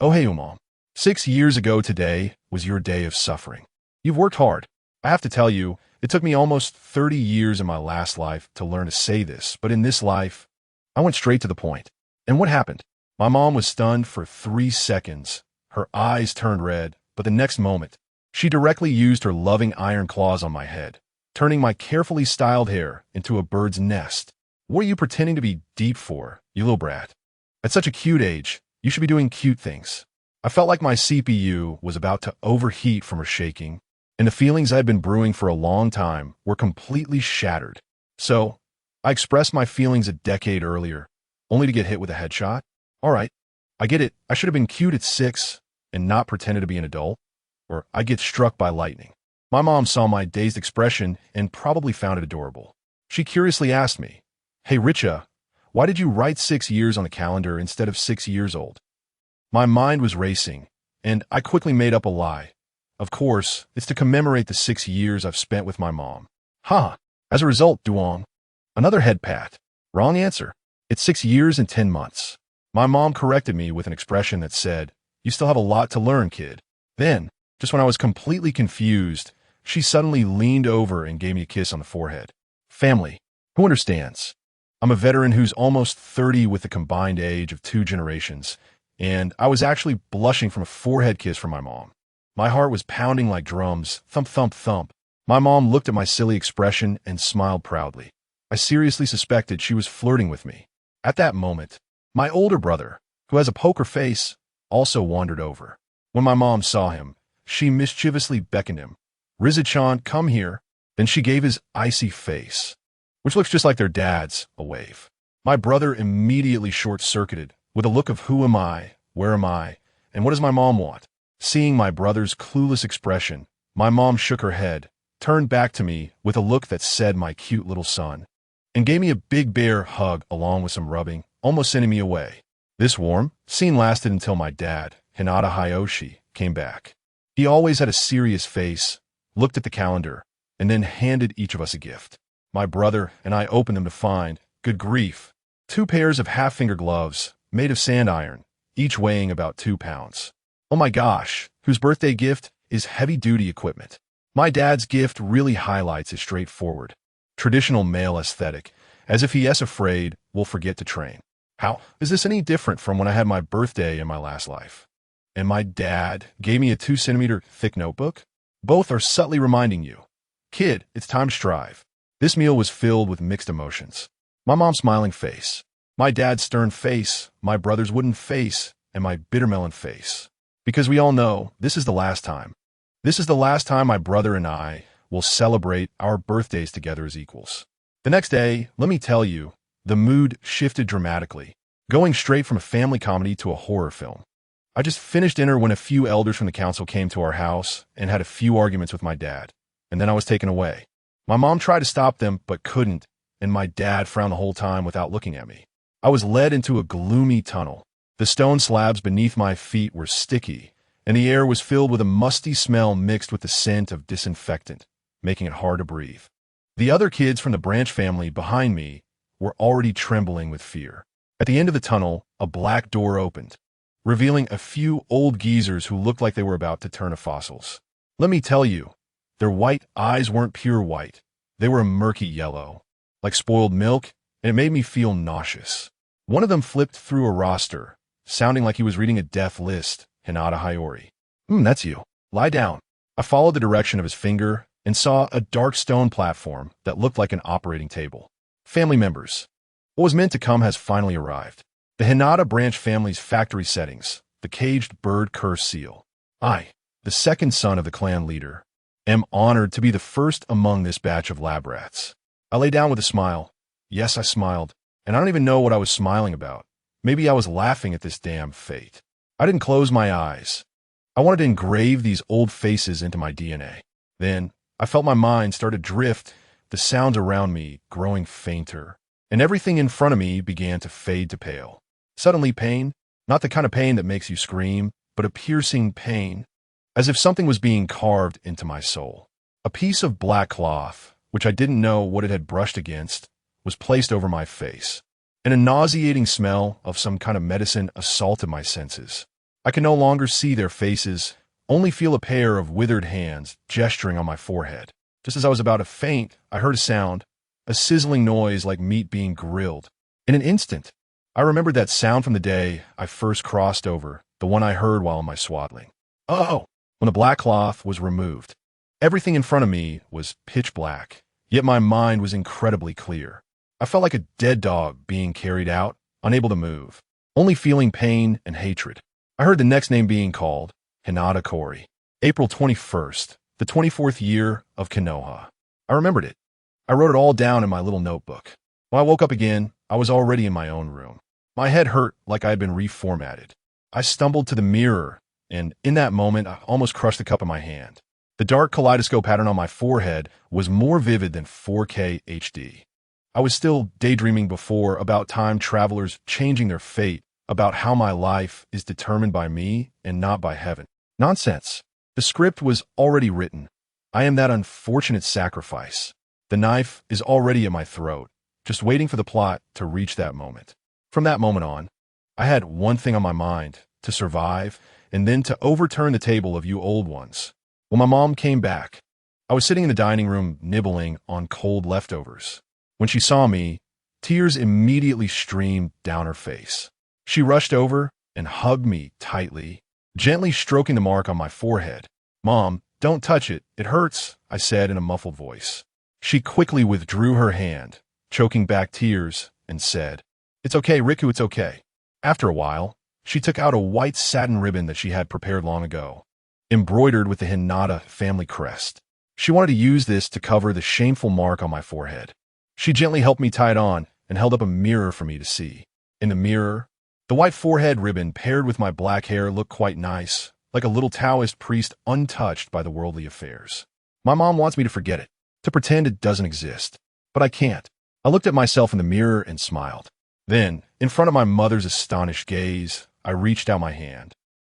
Oh hey, Mom. 6 years ago today was your day of suffering. You've worked hard. I have to tell you, it took me almost 30 years in my last life to learn to say this, but in this life, I went straight to the point. And what happened? My mom was stunned for 3 seconds. Her eyes turned red, but the next moment, she directly used her loving iron claws on my head, turning my carefully styled hair into a bird's nest. What are you pretending to be deep for, you little brat? At such a cute age, you should be doing cute things. I felt like my CPU was about to overheat from her shaking, and the feelings I had been brewing for a long time were completely shattered. So, I expressed my feelings a decade earlier, only to get hit with a headshot. All right, I get it. I should have been cute at 6 and not pretended to be an adult, or I'd get struck by lightning. My mom saw my dazed expression and probably found it adorable. She curiously asked me, "Hey, Richa, why did you write 6 years on the calendar instead of 6 years old?" My mind was racing, and I quickly made up a lie. Of course, it's to commemorate the 6 years I've spent with my mom. Ha! As a result, Duong. Another head pat. Wrong answer. It's 6 years and 10 months. My mom corrected me with an expression that said, "You still have a lot to learn, kid." Then, just when I was completely confused, she suddenly leaned over and gave me a kiss on the forehead. Family. Who understands? I'm a veteran who's almost 30 with the combined age of 2 generations, and I was actually blushing from a forehead kiss from my mom. My heart was pounding like drums, thump, thump, thump. My mom looked at my silly expression and smiled proudly. I seriously suspected she was flirting with me. At that moment, my older brother, who has a poker face, also wandered over. When my mom saw him, she mischievously beckoned him. "Rizachan, come here." Then she gave his icy face, which looks just like their dad's, a wave. My brother immediately short-circuited with a look of who am I, where am I, and what does my mom want? Seeing my brother's clueless expression, my mom shook her head, turned back to me with a look that said my cute little son, and gave me a big bear hug along with some rubbing, almost sending me away. This warm scene lasted until my dad, HyugaHizashi, came back. He always had a serious face, looked at the calendar, and then handed each of us a gift. My brother and I opened them to find, good grief, 2 pairs of half-finger gloves made of sand iron, each weighing about 2 pounds. Oh my gosh, whose birthday gift is heavy-duty equipment? My dad's gift really highlights his straightforward, traditional male aesthetic, as if he is afraid we'll forget to train. How is this any different from when I had my birthday in my last life? And my dad gave me a 2-centimeter thick notebook? Both are subtly reminding you, kid, it's time to strive. This meal was filled with mixed emotions. My mom's smiling face, my dad's stern face, my brother's wooden face, and my bittermelon face. Because we all know this is the last time. This is the last time my brother and I will celebrate our birthdays together as equals. The next day, let me tell you, the mood shifted dramatically, going straight from a family comedy to a horror film. I just finished dinner when a few elders from the council came to our house and had a few arguments with my dad, and then I was taken away. My mom tried to stop them, but couldn't, and my dad frowned the whole time without looking at me. I was led into a gloomy tunnel. The stone slabs beneath my feet were sticky, and the air was filled with a musty smell mixed with the scent of disinfectant, making it hard to breathe. The other kids from the branch family behind me were already trembling with fear. At the end of the tunnel, a black door opened, revealing a few old geezers who looked like they were about to turn to fossils. Let me tell you, their white eyes weren't pure white. They were a murky yellow, like spoiled milk, and it made me feel nauseous. One of them flipped through a roster, sounding like he was reading a death list, Hinata Hiyori. That's you. Lie down." I followed the direction of his finger and saw a dark stone platform that looked like an operating table. Family members. What was meant to come has finally arrived. The Hinata branch family's factory settings, the caged bird curse seal. I, the second son of the clan leader, am honored to be the first among this batch of lab rats. I lay down with a smile. Yes, I smiled, and I don't even know what I was smiling about. Maybe I was laughing at this damn fate. I didn't close my eyes. I wanted to engrave these old faces into my DNA. Then, I felt my mind start to drift, the sounds around me growing fainter, and everything in front of me began to fade to pale. Suddenly pain, not the kind of pain that makes you scream, but a piercing pain, as if something was being carved into my soul. A piece of black cloth, which I didn't know what it had brushed against, was placed over my face, and a nauseating smell of some kind of medicine assaulted my senses. I could no longer see their faces, only feel a pair of withered hands gesturing on my forehead. Just as I was about to faint, I heard a sound, a sizzling noise like meat being grilled. In an instant, I remembered that sound from the day I first crossed over, the one I heard while in my swaddling. Oh! When the black cloth was removed, everything in front of me was pitch black, yet my mind was incredibly clear. I felt like a dead dog being carried out, unable to move, only feeling pain and hatred. I heard the next name being called, Hinata Kori. April 21st, the 24th year of Konoha. I remembered it. I wrote it all down in my little notebook. When I woke up again, I was already in my own room. My head hurt like I had been reformatted. I stumbled to the mirror, and in that moment, I almost crushed the cup in my hand. The dark kaleidoscope pattern on my forehead was more vivid than 4K HD. I was still daydreaming before about time travelers changing their fate, about how my life is determined by me and not by heaven. Nonsense. The script was already written. I am that unfortunate sacrifice. The knife is already at my throat, just waiting for the plot to reach that moment. From that moment on, I had one thing on my mind, to survive, and then to overturn the table of you old ones. When my mom came back, I was sitting in the dining room nibbling on cold leftovers. When she saw me, tears immediately streamed down her face. She rushed over and hugged me tightly, gently stroking the mark on my forehead. "Mom, don't touch it. It hurts," I said in a muffled voice. She quickly withdrew her hand, choking back tears, and said, "It's okay, Riku, it's okay." After a while, she took out a white satin ribbon that she had prepared long ago, embroidered with the Hinata family crest. She wanted to use this to cover the shameful mark on my forehead. She gently helped me tie it on and held up a mirror for me to see. In the mirror, the white forehead ribbon paired with my black hair looked quite nice, like a little Taoist priest untouched by the worldly affairs. My mom wants me to forget it, to pretend it doesn't exist, but I can't. I looked at myself in the mirror and smiled. Then, in front of my mother's astonished gaze, I reached out my hand,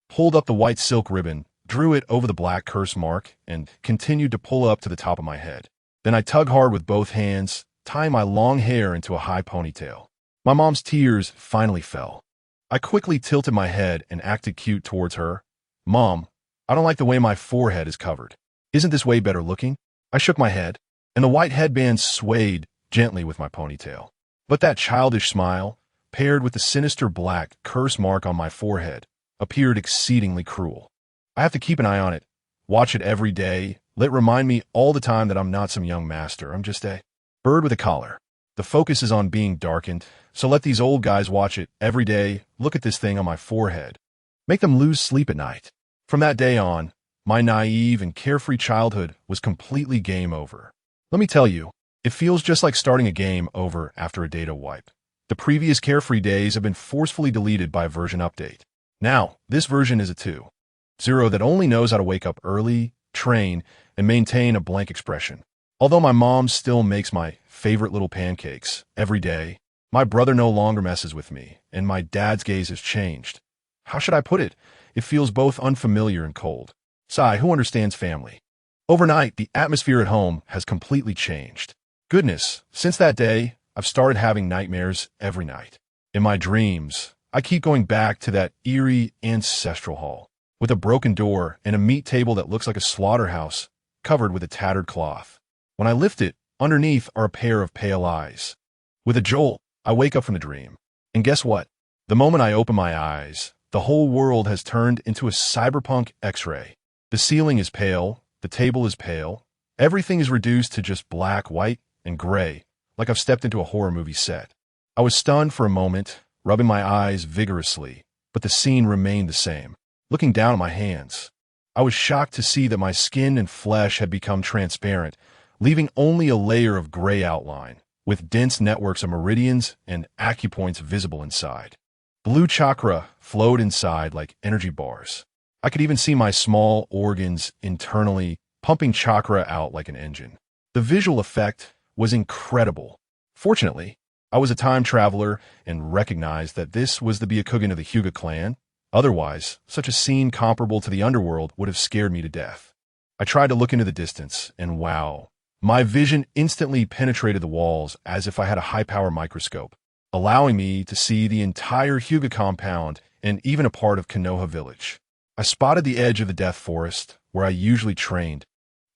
pulled up the white silk ribbon, drew it over the black curse mark, and continued to pull up to the top of my head. Then I tugged hard with both hands, tying my long hair into a high ponytail. My mom's tears finally fell. I quickly tilted my head and acted cute towards her. "Mom, I don't like the way my forehead is covered. Isn't this way better looking?" I shook my head, and the white headband swayed gently with my ponytail. But that childish smile, paired with the sinister black curse mark on my forehead, appeared exceedingly cruel. I have to keep an eye on it, watch it every day, let it remind me all the time that I'm not some young master. I'm just a bird with a collar. The focus is on being darkened, so let these old guys watch it every day, look at this thing on my forehead. Make them lose sleep at night. From that day on, my naive and carefree childhood was completely game over. Let me tell you, it feels just like starting a game over after a data wipe. The previous carefree days have been forcefully deleted by a version update. Now, this version is a 2.0 that only knows how to wake up early, train, and maintain a blank expression. Although my mom still makes my favorite little pancakes every day, my brother no longer messes with me, and my dad's gaze has changed. How should I put it? It feels both unfamiliar and cold. Sigh, who understands family? Overnight, the atmosphere at home has completely changed. Goodness, since that day, I've started having nightmares every night. In my dreams, I keep going back to that eerie ancestral hall, with a broken door and a meat table that looks like a slaughterhouse, covered with a tattered cloth. When I lift it, underneath are a pair of pale eyes. With a jolt, I wake up from the dream. And guess what? The moment I open my eyes, the whole world has turned into a cyberpunk X-ray. The ceiling is pale, the table is pale, everything is reduced to just black, white, and gray, like I've stepped into a horror movie set. I was stunned for a moment, rubbing my eyes vigorously, but the scene remained the same. Looking down at my hands, I was shocked to see that my skin and flesh had become transparent, leaving only a layer of gray outline, with dense networks of meridians and acupoints visible inside. Blue chakra flowed inside like energy bars. I could even see my small organs internally pumping chakra out like an engine. The visual effect was incredible. Fortunately, I was a time traveler and recognized that this was the Byakugan of the Hyuga clan. Otherwise, such a scene comparable to the underworld would have scared me to death. I tried to look into the distance, and wow, my vision instantly penetrated the walls as if I had a high-power microscope, allowing me to see the entire Hyuga compound and even a part of Konoha village. I spotted the edge of the Death Forest, where I usually trained,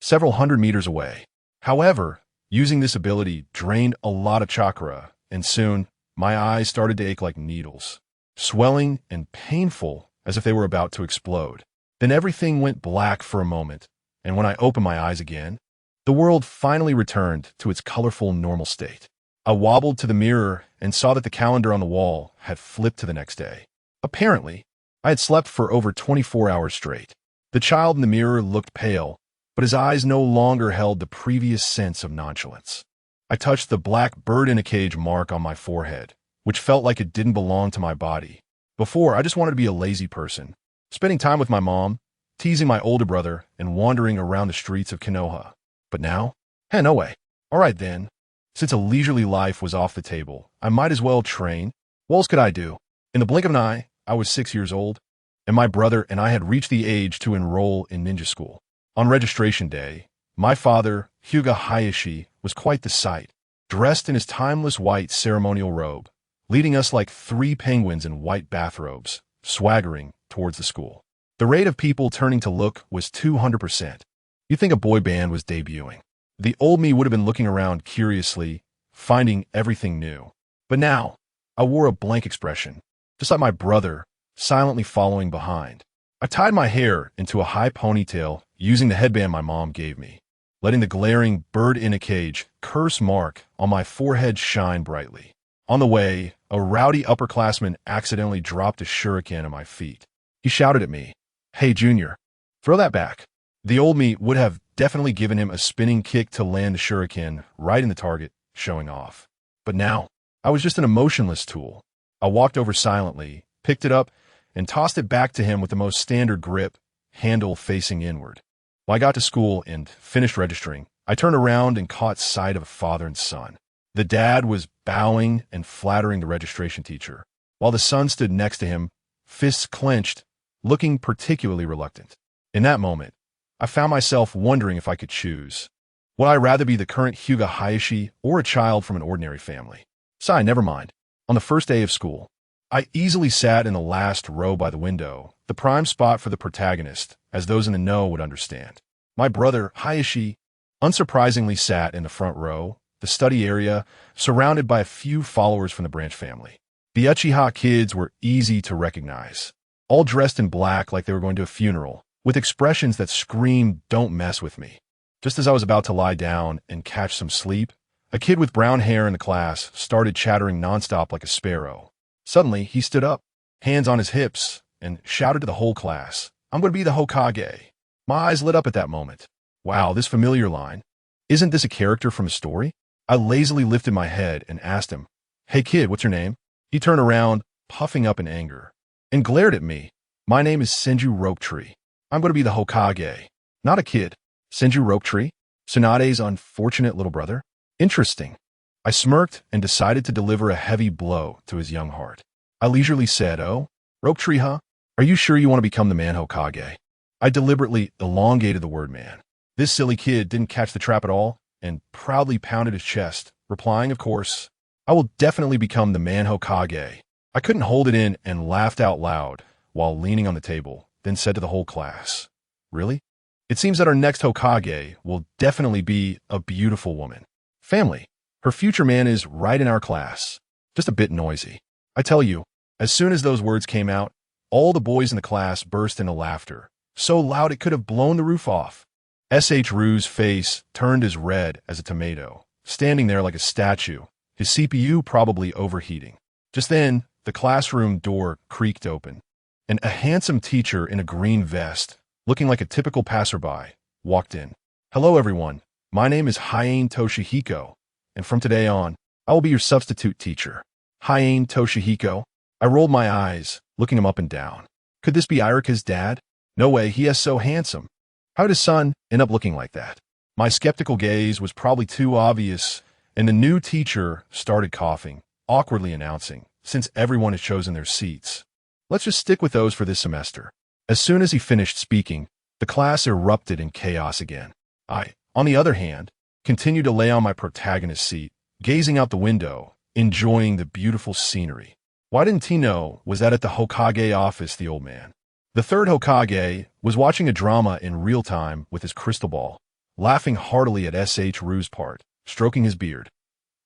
several hundred meters away. However, using this ability drained a lot of chakra, and soon, my eyes started to ache like needles, swelling and painful as if they were about to explode. Then everything went black for a moment, and when I opened my eyes again, the world finally returned to its colorful normal state. I wobbled to the mirror and saw that the calendar on the wall had flipped to the next day. Apparently, I had slept for over 24 hours straight. The child in the mirror looked pale, but his eyes no longer held the previous sense of nonchalance. I touched the black bird in a cage mark on my forehead, which felt like it didn't belong to my body. Before, I just wanted to be a lazy person, spending time with my mom, teasing my older brother, and wandering around the streets of Konoha. But now? No way. All right then. Since a leisurely life was off the table, I might as well train. What else could I do? In the blink of an eye, I was 6 years old, and my brother and I had reached the age to enroll in ninja school. On registration day, my father, HyugaHizashi, was quite the sight, dressed in his timeless white ceremonial robe, leading us like 3 penguins in white bathrobes, swaggering towards the school. The rate of people turning to look was 200%. You'd think a boy band was debuting. The old me would have been looking around curiously, finding everything new. But now, I wore a blank expression, just like my brother, silently following behind. I tied my hair into a high ponytail using the headband my mom gave me, letting the glaring bird in a cage curse mark on my forehead shine brightly. On the way, a rowdy upperclassman accidentally dropped a shuriken at my feet. He shouted at me, "Hey, Junior, throw that back." The old me would have definitely given him a spinning kick to land the shuriken right in the target, showing off. But now, I was just an emotionless tool. I walked over silently, picked it up, and tossed it back to him with the most standard grip, handle facing inward. When I got to school and finished registering, I turned around and caught sight of a father and son. The dad was bowing and flattering the registration teacher, while the son stood next to him, fists clenched, looking particularly reluctant. In that moment, I found myself wondering if I could choose. Would I rather be the current HyugaHizashi or a child from an ordinary family? Sigh, never mind. On the first day of school, I easily sat in the last row by the window, the prime spot for the protagonist, as those in the know would understand. My brother, Hizashi, unsurprisingly sat in the front row, the study area, surrounded by a few followers from the branch family. The Uchiha kids were easy to recognize, all dressed in black like they were going to a funeral, with expressions that screamed, "Don't mess with me." Just as I was about to lie down and catch some sleep, a kid with brown hair in the class started chattering nonstop like a sparrow. Suddenly, he stood up, hands on his hips, and shouted to the whole class, "I'm going to be the Hokage." My eyes lit up at that moment. Wow, this familiar line. Isn't this a character from a story? I lazily lifted my head and asked him, "Hey kid, what's your name?" He turned around, puffing up in anger, and glared at me. "My name is Senju Ropetree. I'm going to be the Hokage." Not a kid. Senju Ropetree? Tsunade's unfortunate little brother? Interesting. I smirked and decided to deliver a heavy blow to his young heart. I leisurely said, "Oh, Ropetree, huh? Are you sure you want to become the man Hokage?" I deliberately elongated the word man. This silly kid didn't catch the trap at all and proudly pounded his chest, replying, "Of course, I will definitely become the man Hokage." I couldn't hold it in and laughed out loud while leaning on the table, then said to the whole class, "Really? It seems that our next Hokage will definitely be a beautiful woman. Family, her future man is right in our class. Just a bit noisy." I tell you, as soon as those words came out, all the boys in the class burst into laughter, so loud it could have blown the roof off. S.H. Rue's face turned as red as a tomato, standing there like a statue, his CPU probably overheating. Just then, the classroom door creaked open, and a handsome teacher in a green vest, looking like a typical passerby, walked in. "Hello, everyone. My name is Hyane Toshihiko, and from today on, I will be your substitute teacher." Hyane Toshihiko? I rolled my eyes, looking him up and down. Could this be Irika's dad? No way, he is so handsome. How did his son end up looking like that? My skeptical gaze was probably too obvious, and the new teacher started coughing, awkwardly announcing, "Since everyone has chosen their seats, let's just stick with those for this semester." As soon as he finished speaking, the class erupted in chaos again. I, on the other hand, continued to lay on my protagonist's seat, gazing out the window, enjoying the beautiful scenery. Why didn't he know was that at the Hokage office, the old man? The third Hokage was watching a drama in real time with his crystal ball, laughing heartily at S.H. Rue's part, stroking his beard.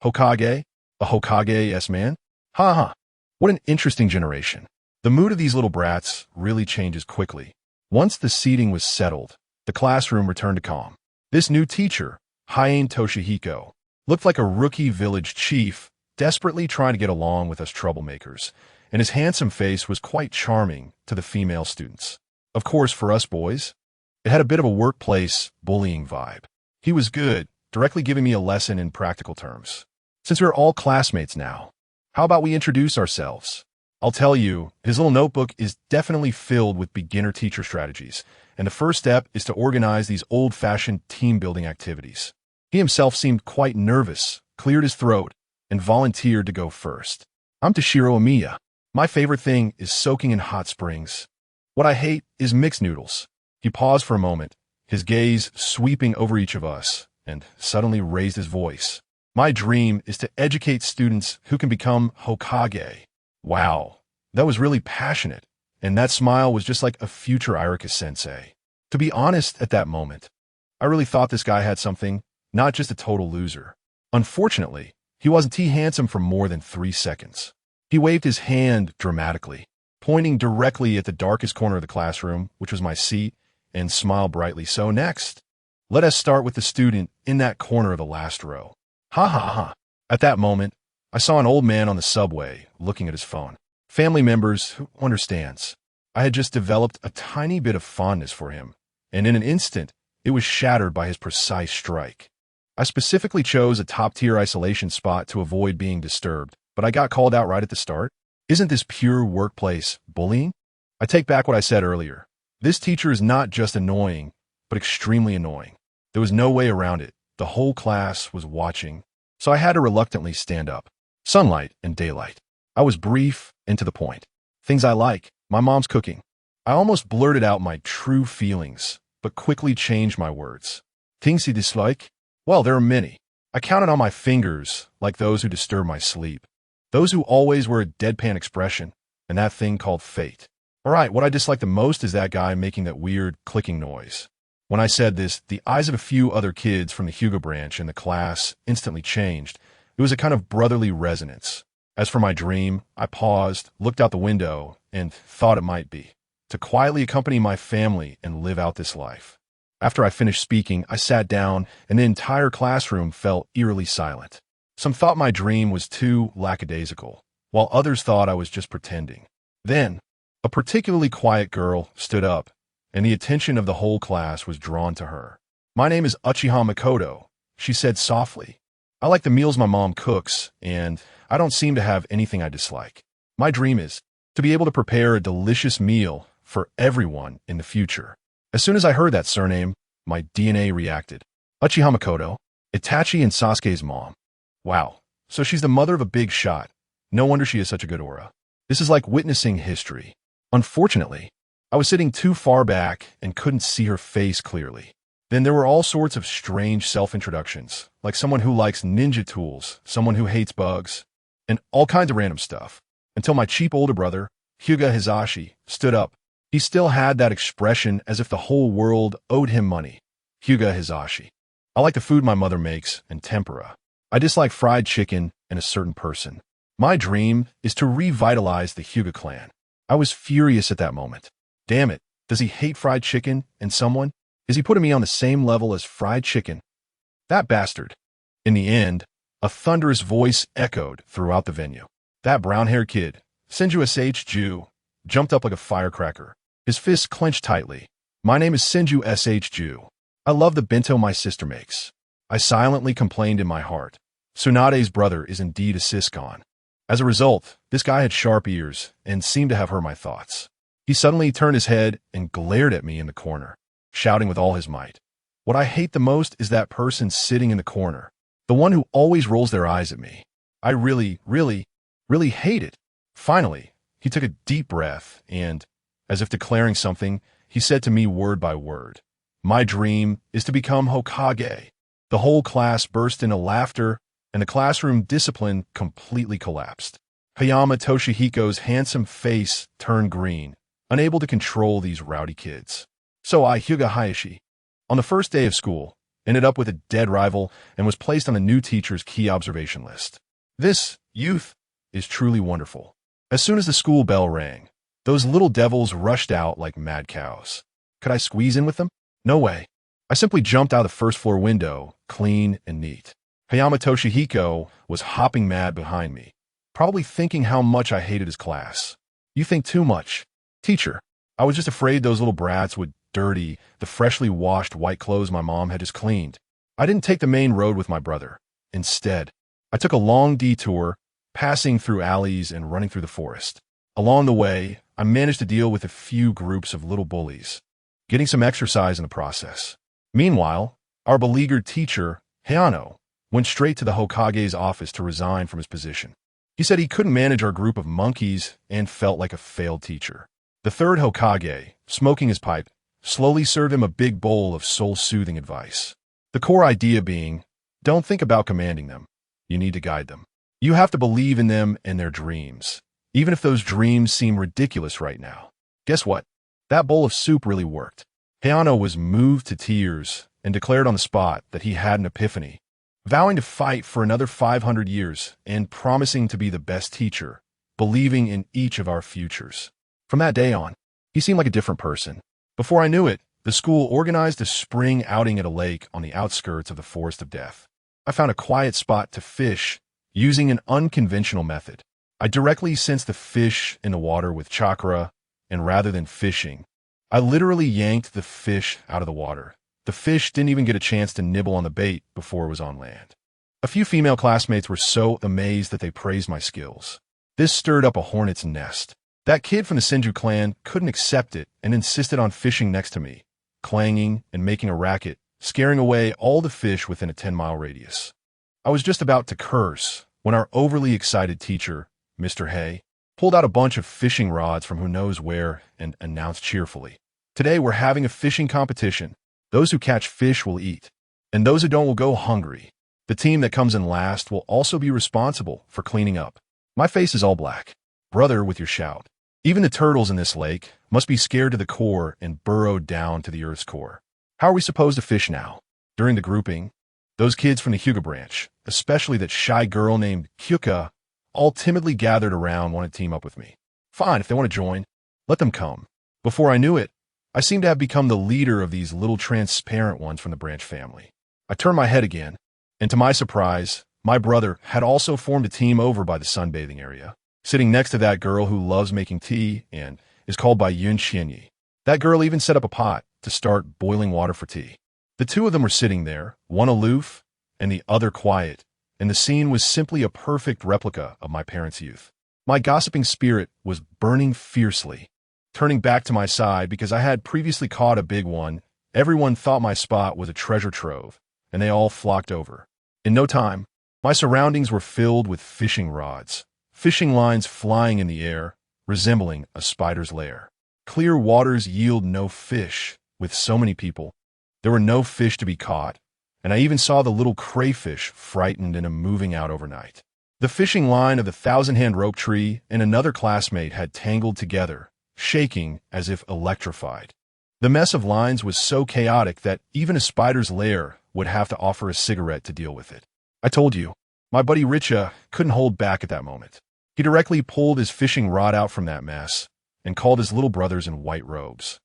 Hokage? A Hokage-s man? Ha ha. What an interesting generation. The mood of these little brats really changes quickly. Once the seating was settled, the classroom returned to calm. This new teacher, Hyane Toshihiko, Looked like a rookie village chief, desperately trying to get along with us troublemakers, and his handsome face was quite charming to the female students. Of course, for us boys, it had a bit of a workplace bullying vibe. He was good, directly giving me a lesson in practical terms. Since we're all classmates now, how about we introduce ourselves? I'll tell you, his little notebook is definitely filled with beginner-teacher strategies, and the first step is to organize these old-fashioned team-building activities. He himself seemed quite nervous, cleared his throat, and volunteered to go first. I'm Toshiro Amiya. My favorite thing is soaking in hot springs. What I hate is mixed noodles. He paused for a moment, his gaze sweeping over each of us, and suddenly raised his voice. My dream is to educate students who can become Hokage. Wow, that was really passionate, and that smile was just like a future Irika-sensei. To be honest, at that moment, I really thought this guy had something, not just a total loser. Unfortunately, he wasn't too handsome for more than 3 seconds. He waved his hand dramatically, pointing directly at the darkest corner of the classroom, which was my seat, and smiled brightly. So next, let us start with the student in that corner of the last row. Ha ha ha. At that moment, I saw an old man on the subway looking at his phone. Family members, who understands? I had just developed a tiny bit of fondness for him, and in an instant, it was shattered by his precise strike. I specifically chose a top-tier isolation spot to avoid being disturbed, but I got called out right at the start. Isn't this pure workplace bullying? I take back what I said earlier. This teacher is not just annoying, but extremely annoying. There was no way around it. The whole class was watching, so I had to reluctantly stand up. Sunlight and daylight. I was brief and to the point. Things I like. My mom's cooking. I almost blurted out my true feelings, but quickly changed my words. Things he dislike? Well, there are many. I counted on my fingers, like those who disturb my sleep. Those who always wear a deadpan expression, and that thing called fate. All right, what I dislike the most is that guy making that weird clicking noise. When I said this, the eyes of a few other kids from the Hyuga branch in the class instantly changed. It was a kind of brotherly resonance. As for my dream, I paused, looked out the window, and thought it might be to quietly accompany my family and live out this life. After I finished speaking, I sat down, and the entire classroom fell eerily silent. Some thought my dream was too lackadaisical, while others thought I was just pretending. Then, a particularly quiet girl stood up, and the attention of the whole class was drawn to her. My name is Uchiha Makoto, she said softly. I like the meals my mom cooks, and I don't seem to have anything I dislike. My dream is to be able to prepare a delicious meal for everyone in the future. As soon as I heard that surname, my DNA reacted. Uchiha Makoto, Itachi and Sasuke's mom. Wow, so she's the mother of a big shot. No wonder she has such a good aura. This is like witnessing history. Unfortunately, I was sitting too far back and couldn't see her face clearly. Then there were all sorts of strange self-introductions, like someone who likes ninja tools, someone who hates bugs, and all kinds of random stuff, until my cheap older brother, HyugaHizashi, stood up. He still had that expression as if the whole world owed him money. HyugaHizashi. I like the food my mother makes and tempura. I dislike fried chicken and a certain person. My dream is to revitalize the Hyuga clan. I was furious at that moment. Damn it, does he hate fried chicken and someone? Is he putting me on the same level as fried chicken? That bastard. In the end, a thunderous voice echoed throughout the venue. That brown-haired kid, Senju Sh. jumped up like a firecracker. His fists clenched tightly. My name is Senju Sh. I love the bento my sister makes. I silently complained in my heart. Tsunade's brother is indeed a Siscon. As a result, this guy had sharp ears and seemed to have heard my thoughts. He suddenly turned his head and glared at me in the corner, shouting with all his might. What I hate the most is that person sitting in the corner, the one who always rolls their eyes at me. I really hate it. Finally, he took a deep breath and, as if declaring something, he said to me word by word, "My dream is to become Hokage." The whole class burst into laughter, and the classroom discipline completely collapsed. Hayama Toshihiko's handsome face turned green, unable to control these rowdy kids. So I, HyugaHizashi, on the first day of school, ended up with a dead rival and was placed on the new teacher's key observation list. This youth is truly wonderful. As soon as the school bell rang, those little devils rushed out like mad cows. Could I squeeze in with them? No way. I simply jumped out of the first floor window, clean and neat. Hayama Toshihiko was hopping mad behind me, probably thinking how much I hated his class. You think too much. Teacher, I was just afraid those little brats would dirty the freshly washed white clothes my mom had just cleaned. I didn't take the main road with my brother. Instead, I took a long detour, passing through alleys and running through the forest. Along the way, I managed to deal with a few groups of little bullies, getting some exercise in the process. Meanwhile, our beleaguered teacher, Hayano, went straight to the Hokage's office to resign from his position. He said he couldn't manage our group of monkeys and felt like a failed teacher. The third Hokage, smoking his pipe, slowly served him a big bowl of soul-soothing advice. The core idea being, don't think about commanding them. You need to guide them. You have to believe in them and their dreams, even if those dreams seem ridiculous right now. Guess what? That bowl of soup really worked. Hayano was moved to tears and declared on the spot that he had an epiphany, vowing to fight for another 500 years and promising to be the best teacher, believing in each of our futures. From that day on, he seemed like a different person. Before I knew it, the school organized a spring outing at a lake on the outskirts of the Forest of Death. I found a quiet spot to fish using an unconventional method. I directly sensed the fish in the water with chakra, and rather than fishing, I literally yanked the fish out of the water. The fish didn't even get a chance to nibble on the bait before it was on land. A few female classmates were so amazed that they praised my skills. This stirred up a hornet's nest. That kid from the Senju clan couldn't accept it and insisted on fishing next to me, clanging and making a racket, scaring away all the fish within a 10-mile radius. I was just about to curse when our overly excited teacher, Mr. Hay, pulled out a bunch of fishing rods from who knows where and announced cheerfully, "Today we're having a fishing competition. Those who catch fish will eat, and those who don't will go hungry. The team that comes in last will also be responsible for cleaning up." My face is all black. Brother, with your shout. Even the turtles in this lake must be scared to the core and burrowed down to the earth's core. How are we supposed to fish now? During the grouping, those kids from the Hyuga branch, especially that shy girl named Kyuka, all timidly gathered around wanted to team up with me. Fine, if they want to join, let them come. Before I knew it, I seemed to have become the leader of these little transparent ones from the branch family. I turned my head again, and to my surprise, my brother had also formed a team over by the sunbathing area, sitting next to that girl who loves making tea and is called by Yun Xianyi. That girl even set up a pot to start boiling water for tea. The two of them were sitting there, one aloof and the other quiet, and the scene was simply a perfect replica of my parents' youth. My gossiping spirit was burning fiercely. Turning back to my side because I had previously caught a big one, everyone thought my spot was a treasure trove, and they all flocked over. In no time, my surroundings were filled with fishing rods, fishing lines flying in the air, resembling a spider's lair. Clear waters yield no fish. With so many people, there were no fish to be caught, and I even saw the little crayfish frightened and moving out overnight. The fishing line of the thousand-hand rope tree and another classmate had tangled together, shaking as if electrified. The mess of lines was so chaotic that even a spider's lair would have to offer a cigarette to deal with it. I told you, my buddy Richa couldn't hold back at that moment. He directly pulled his fishing rod out from that mess and called his little brothers in white robes,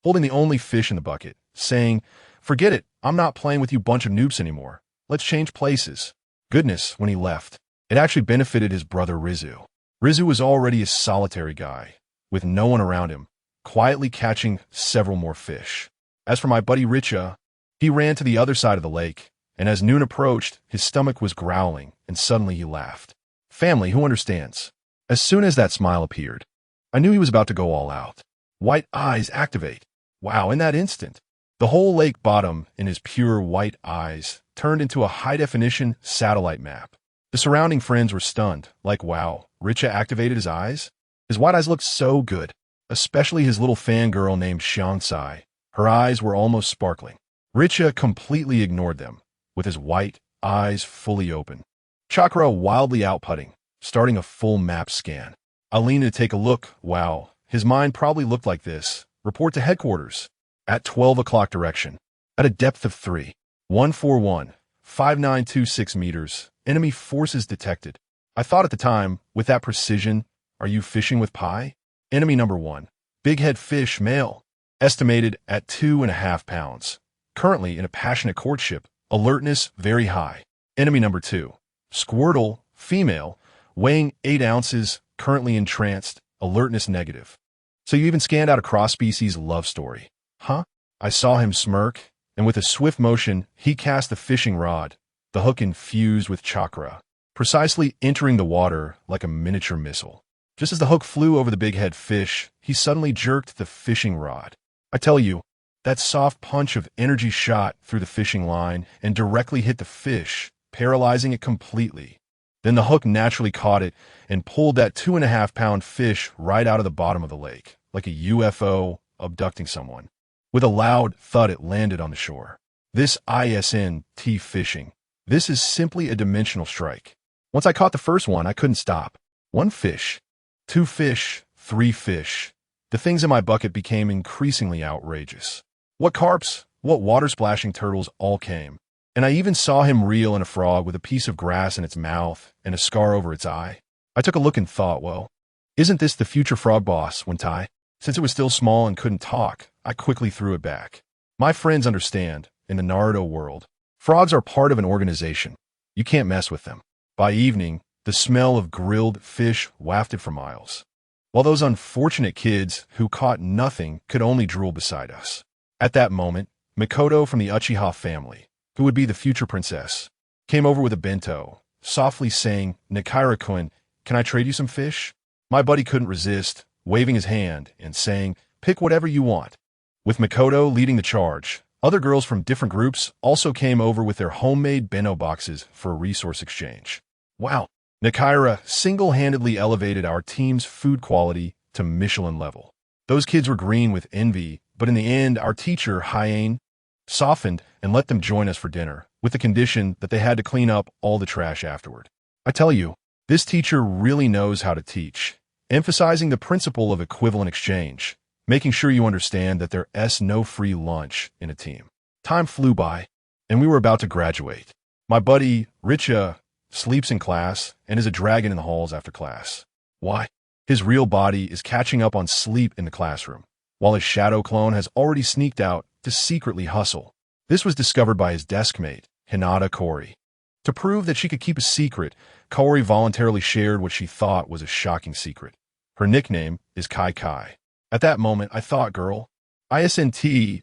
holding the only fish in the bucket, saying, "Forget it, I'm not playing with you bunch of noobs anymore. Let's change places." Goodness, when he left, it actually benefited his brother Rizu. Rizu was already a solitary guy, with no one around him, quietly catching several more fish. As for my buddy Richa, he ran to the other side of the lake, and as noon approached, his stomach was growling, and suddenly he laughed. Family, who understands? As soon as that smile appeared, I knew he was about to go all out. White eyes activate. Wow, in that instant, the whole lake bottom in his pure white eyes turned into a high-definition satellite map. The surrounding friends were stunned, like, wow, Richa activated his eyes? His white eyes looked so good, especially his little fangirl named Xiangsai. Her eyes were almost sparkling. Richa completely ignored them, with his white eyes fully open. Chakra wildly outputting, starting a full map scan. I leaned to take a look. Wow, his mind probably looked like this. Report to headquarters. At 12 o'clock direction. At a depth of 3,141,5926 meters. Enemy forces detected. I thought at the time, with that precision, are you fishing with pie? Enemy number 1. Big head fish, male. Estimated at 2.5 pounds. Currently in a passionate courtship. Alertness very high. Enemy number 2. Squirtle, female, weighing 8 ounces, currently entranced, alertness negative. So you even scanned out a cross-species love story. Huh? I saw him smirk, and with a swift motion, he cast the fishing rod, the hook infused with chakra, precisely entering the water like a miniature missile. Just as the hook flew over the big-head fish, he suddenly jerked the fishing rod. I tell you, that soft punch of energy shot through the fishing line and directly hit the fish, paralyzing it completely. Then the hook naturally caught it and pulled that 2.5-pound fish right out of the bottom of the lake, like a UFO abducting someone. With a loud thud, it landed on the shore. This ISNT fishing. This is simply a dimensional strike. Once I caught the first one, I couldn't stop. 1 fish, 2 fish, 3 fish. The things in my bucket became increasingly outrageous. What carps, what water-splashing turtles all came. And I even saw him reel in a frog with a piece of grass in its mouth and a scar over its eye. I took a look and thought, well, isn't this the future frog boss, Wentai? Since it was still small and couldn't talk, I quickly threw it back. My friends understand, in the Naruto world, frogs are part of an organization. You can't mess with them. By evening, the smell of grilled fish wafted for miles, while those unfortunate kids who caught nothing could only drool beside us. At that moment, Mikoto from the Uchiha family, who would be the future princess, came over with a bento, softly saying, "Nakaira-kun, can I trade you some fish?" My buddy couldn't resist, waving his hand and saying, "Pick whatever you want." With Mikoto leading the charge, other girls from different groups also came over with their homemade bento boxes for a resource exchange. Wow, Nakaira single-handedly elevated our team's food quality to Michelin level. Those kids were green with envy, but in the end, our teacher, Hyane, softened and let them join us for dinner, with the condition that they had to clean up all the trash afterward. I tell you, this teacher really knows how to teach, emphasizing the principle of equivalent exchange, making sure you understand that there's no free lunch in a team. Time flew by, and we were about to graduate. My buddy, Richa, sleeps in class and is a dragon in the halls after class. Why? His real body is catching up on sleep in the classroom, while his shadow clone has already sneaked out to secretly hustle. This was discovered by his desk mate, Hinata Kori. To prove that she could keep a secret, Kori voluntarily shared what she thought was a shocking secret. Her nickname is Kai Kai. At that moment, I thought, girl, isn't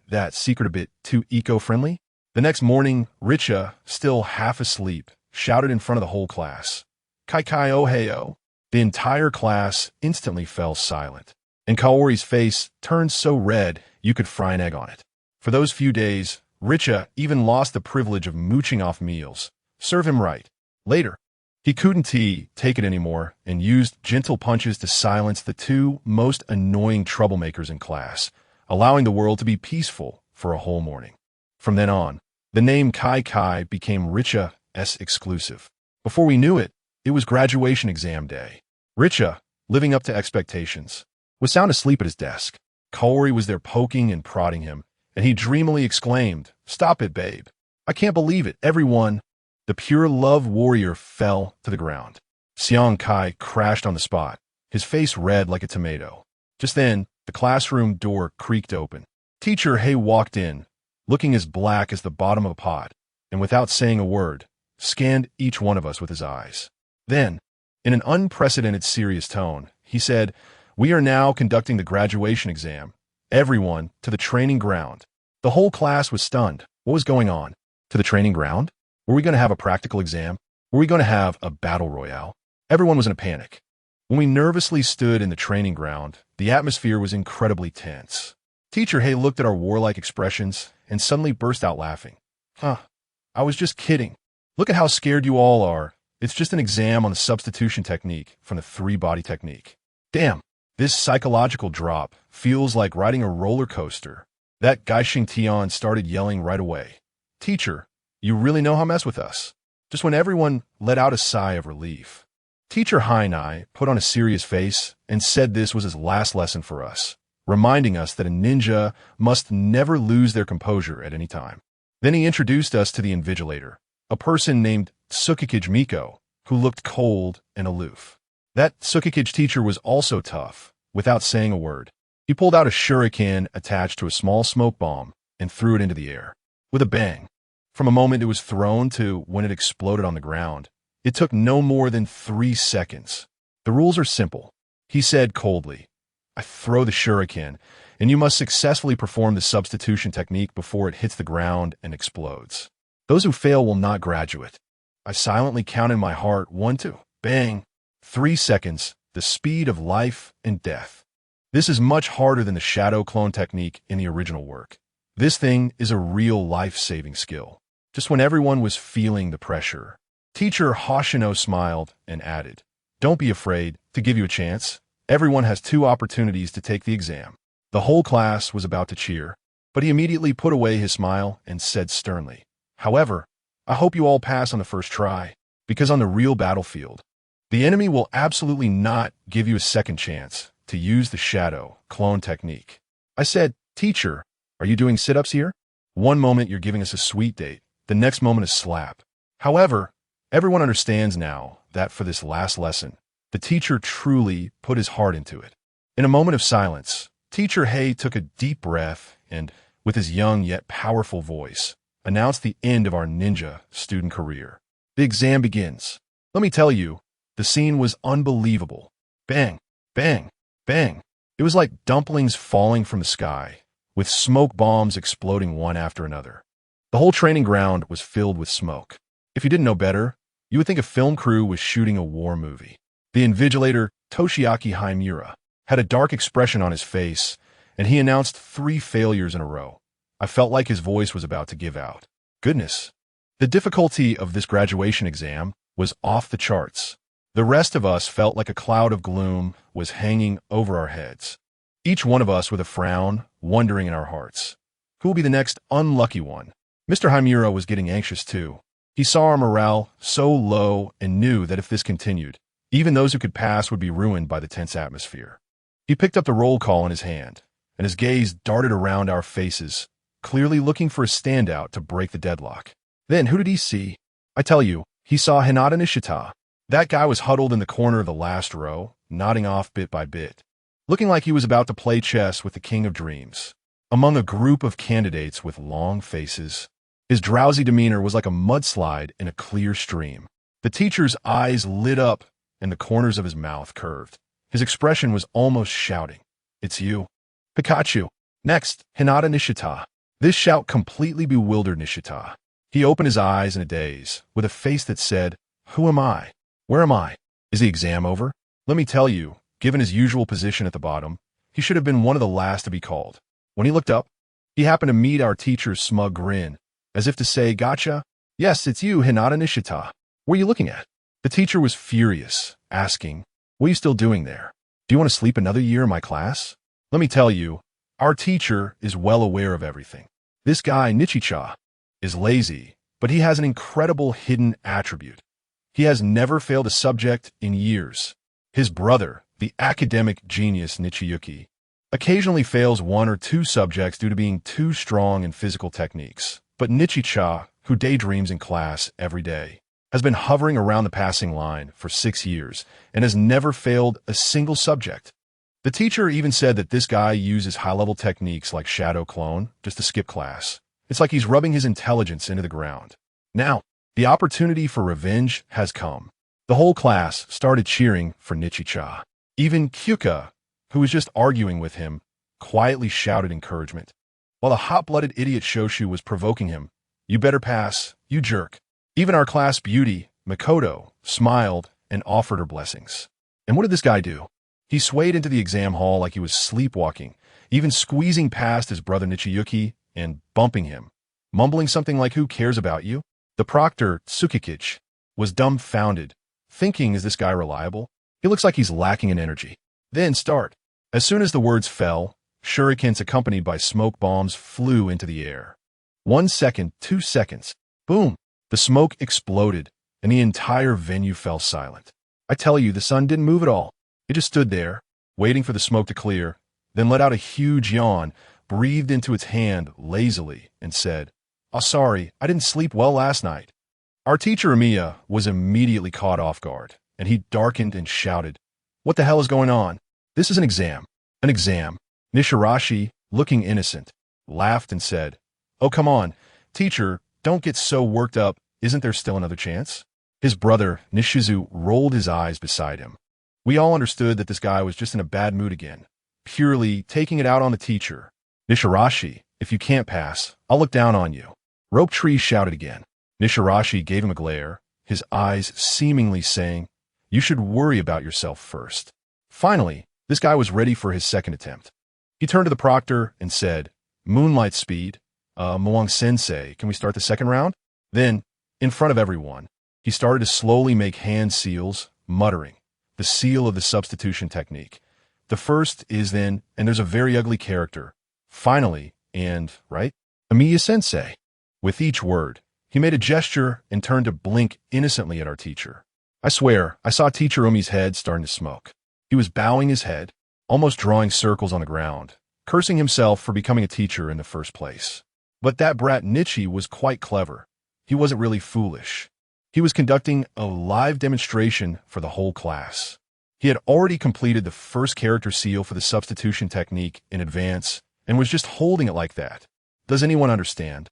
that secret a bit too eco-friendly? The next morning, Richa, still half asleep, shouted in front of the whole class, "Kai Kai oh hey oh." The entire class instantly fell silent, and Kaori's face turned so red you could fry an egg on it. For those few days, Richa even lost the privilege of mooching off meals. Serve him right. Later, he couldn't take it anymore and used gentle punches to silence the 2 most annoying troublemakers in class, allowing the world to be peaceful for a whole morning. From then on, the name Kai Kai became Richa's exclusive. Before we knew it, it was graduation exam day. Richa, living up to expectations, was sound asleep at his desk. Kaori was there poking and prodding him, and he dreamily exclaimed, "Stop it, babe. I can't believe it, everyone." The pure love warrior fell to the ground. Xiang Kai crashed on the spot, his face red like a tomato. Just then, the classroom door creaked open. Teacher Hei walked in, looking as black as the bottom of a pot, and without saying a word, scanned each one of us with his eyes. Then, in an unprecedented serious tone, he said, "We are now conducting the graduation exam. Everyone to the training ground." The whole class was stunned. What was going on? To the training ground? Were we going to have a practical exam? Were we going to have a battle royale? Everyone was in a panic. When we nervously stood in the training ground, the atmosphere was incredibly tense. Teacher Hay looked at our warlike expressions and suddenly burst out laughing. I was just kidding. Look at how scared you all are. It's just an exam on the substitution technique from the 3-body technique. Damn, this psychological drop feels like riding a roller coaster. That Gaishing Tian started yelling right away. "Teacher, you really know how to mess with us." Just when everyone let out a sigh of relief, Teacher Hainai put on a serious face and said this was his last lesson for us, reminding us that a ninja must never lose their composure at any time. Then he introduced us to the invigilator, a person named Tsukikage Miko, who looked cold and aloof. That Tsukikage teacher was also tough, without saying a word. He pulled out a shuriken attached to a small smoke bomb and threw it into the air. With a bang, From a moment it was thrown to when it exploded on the ground, it took no more than 3 seconds. The rules are simple, he said coldly. I throw the shuriken, and you must successfully perform the substitution technique before it hits the ground and explodes. Those who fail will not graduate. I silently counted in my heart 1, 2, bang. 3 seconds, the speed of life and death. This is much harder than the shadow clone technique in the original work. This thing is a real life-saving skill. Just when everyone was feeling the pressure, Teacher Hoshino smiled and added, Don't be afraid. To give you a chance, everyone has 2 opportunities to take the exam. The whole class was about to cheer, but he immediately put away his smile and said sternly, However, I hope you all pass on the first try, because on the real battlefield, the enemy will absolutely not give you a second chance to use the shadow clone technique. I said, Teacher, are you doing sit-ups here? One moment you're giving us a sweet date, the next moment a slap. However, everyone understands now that for this last lesson, the teacher truly put his heart into it. In a moment of silence, Teacher Hay took a deep breath and, with his young yet powerful voice, announced the end of our ninja student career. The exam begins. Let me tell you, the scene was unbelievable. Bang, bang, bang. It was like dumplings falling from the sky, with smoke bombs exploding one after another. The whole training ground was filled with smoke. If you didn't know better, you would think a film crew was shooting a war movie. The invigilator, Toshiaki Himura, had a dark expression on his face, and he announced 3 failures in a row. I felt like his voice was about to give out. Goodness. The difficulty of this graduation exam was off the charts. The rest of us felt like a cloud of gloom was hanging over our heads. Each one of us with a frown, wondering in our hearts, who will be the next unlucky one? Mr. Himura was getting anxious too. He saw our morale so low and knew that if this continued, even those who could pass would be ruined by the tense atmosphere. He picked up the roll call in his hand, and his gaze darted around our faces, clearly looking for a standout to break the deadlock. Then who did he see? I tell you, he saw Hinata Nishita. That guy was huddled in the corner of the last row, nodding off bit by bit, looking like he was about to play chess with the King of Dreams. Among a group of candidates with long faces, his drowsy demeanor was like a mudslide in a clear stream. The teacher's eyes lit up and the corners of his mouth curved. His expression was almost shouting, It's you, Pikachu. Next, Hinata Nishita. This shout completely bewildered Nishita. He opened his eyes in a daze, with a face that said, Who am I? Where am I? Is the exam over? Let me tell you, given his usual position at the bottom, he should have been one of the last to be called. When he looked up, he happened to meet our teacher's smug grin, as if to say, Gotcha? Yes, it's you, Hinata Nishita. What are you looking at? The teacher was furious, asking, What are you still doing there? Do you want to sleep another year in my class? Let me tell you, our teacher is well aware of everything. This guy, Nichicha, is lazy, but he has an incredible hidden attribute. He has never failed a subject in years. His brother, the academic genius Nichiyuki, occasionally fails 1 or 2 subjects due to being too strong in physical techniques. But Nichicha, who daydreams in class every day, has been hovering around the passing line for 6 years and has never failed a single subject. The teacher even said that this guy uses high-level techniques like shadow clone just to skip class. It's like he's rubbing his intelligence into the ground. Now, the opportunity for revenge has come. The whole class started cheering for Nichicha. Even Kyuka, who was just arguing with him, quietly shouted encouragement, while the hot-blooded idiot Shoshu was provoking him. You better pass, you jerk. Even our class beauty, Makoto, smiled and offered her blessings. And what did this guy do? He swayed into the exam hall like he was sleepwalking, even squeezing past his brother Nichiyuki and bumping him, mumbling something like, Who cares about you? The proctor, Tsukikich, was dumbfounded, thinking, Is this guy reliable? He looks like he's lacking in energy. Then start. As soon as the words fell, shurikens accompanied by smoke bombs flew into the air. 1 second, 2 seconds. Boom! The smoke exploded, and the entire venue fell silent. I tell you, the sun didn't move at all. It just stood there, waiting for the smoke to clear, then let out a huge yawn, breathed into its hand lazily, and said, Oh, sorry, I didn't sleep well last night. Our teacher, Amiya, was immediately caught off guard, and he darkened and shouted, What the hell is going on? This is an exam. An exam. Nishirashi, looking innocent, laughed and said, Oh, come on, teacher, Don't get so worked up. Isn't there still another chance? His brother, Nishizu, rolled his eyes beside him. We all understood that this guy was just in a bad mood again, purely taking it out on the teacher. Nishirashi, if you can't pass, I'll look down on you. Rope Tree shouted again. Nishirashi gave him a glare, his eyes seemingly saying, you should worry about yourself first. Finally, this guy was ready for his second attempt. He turned to the proctor and said, Moonlight Speed, Moang-sensei, can we start the second round? Then, in front of everyone, he started to slowly make hand seals, muttering, the seal of the substitution technique. The first is then, and there's a very ugly character. Finally, and, right? Amiya-sensei. With each word, he made a gesture and turned to blink innocently at our teacher. I swear, I saw Teacher Umi's head starting to smoke. He was bowing his head, almost drawing circles on the ground, cursing himself for becoming a teacher in the first place. But that brat Nichi was quite clever. He wasn't really foolish. He was conducting a live demonstration for the whole class. He had already completed the first character seal for the substitution technique in advance and was just holding it like that. Does anyone understand?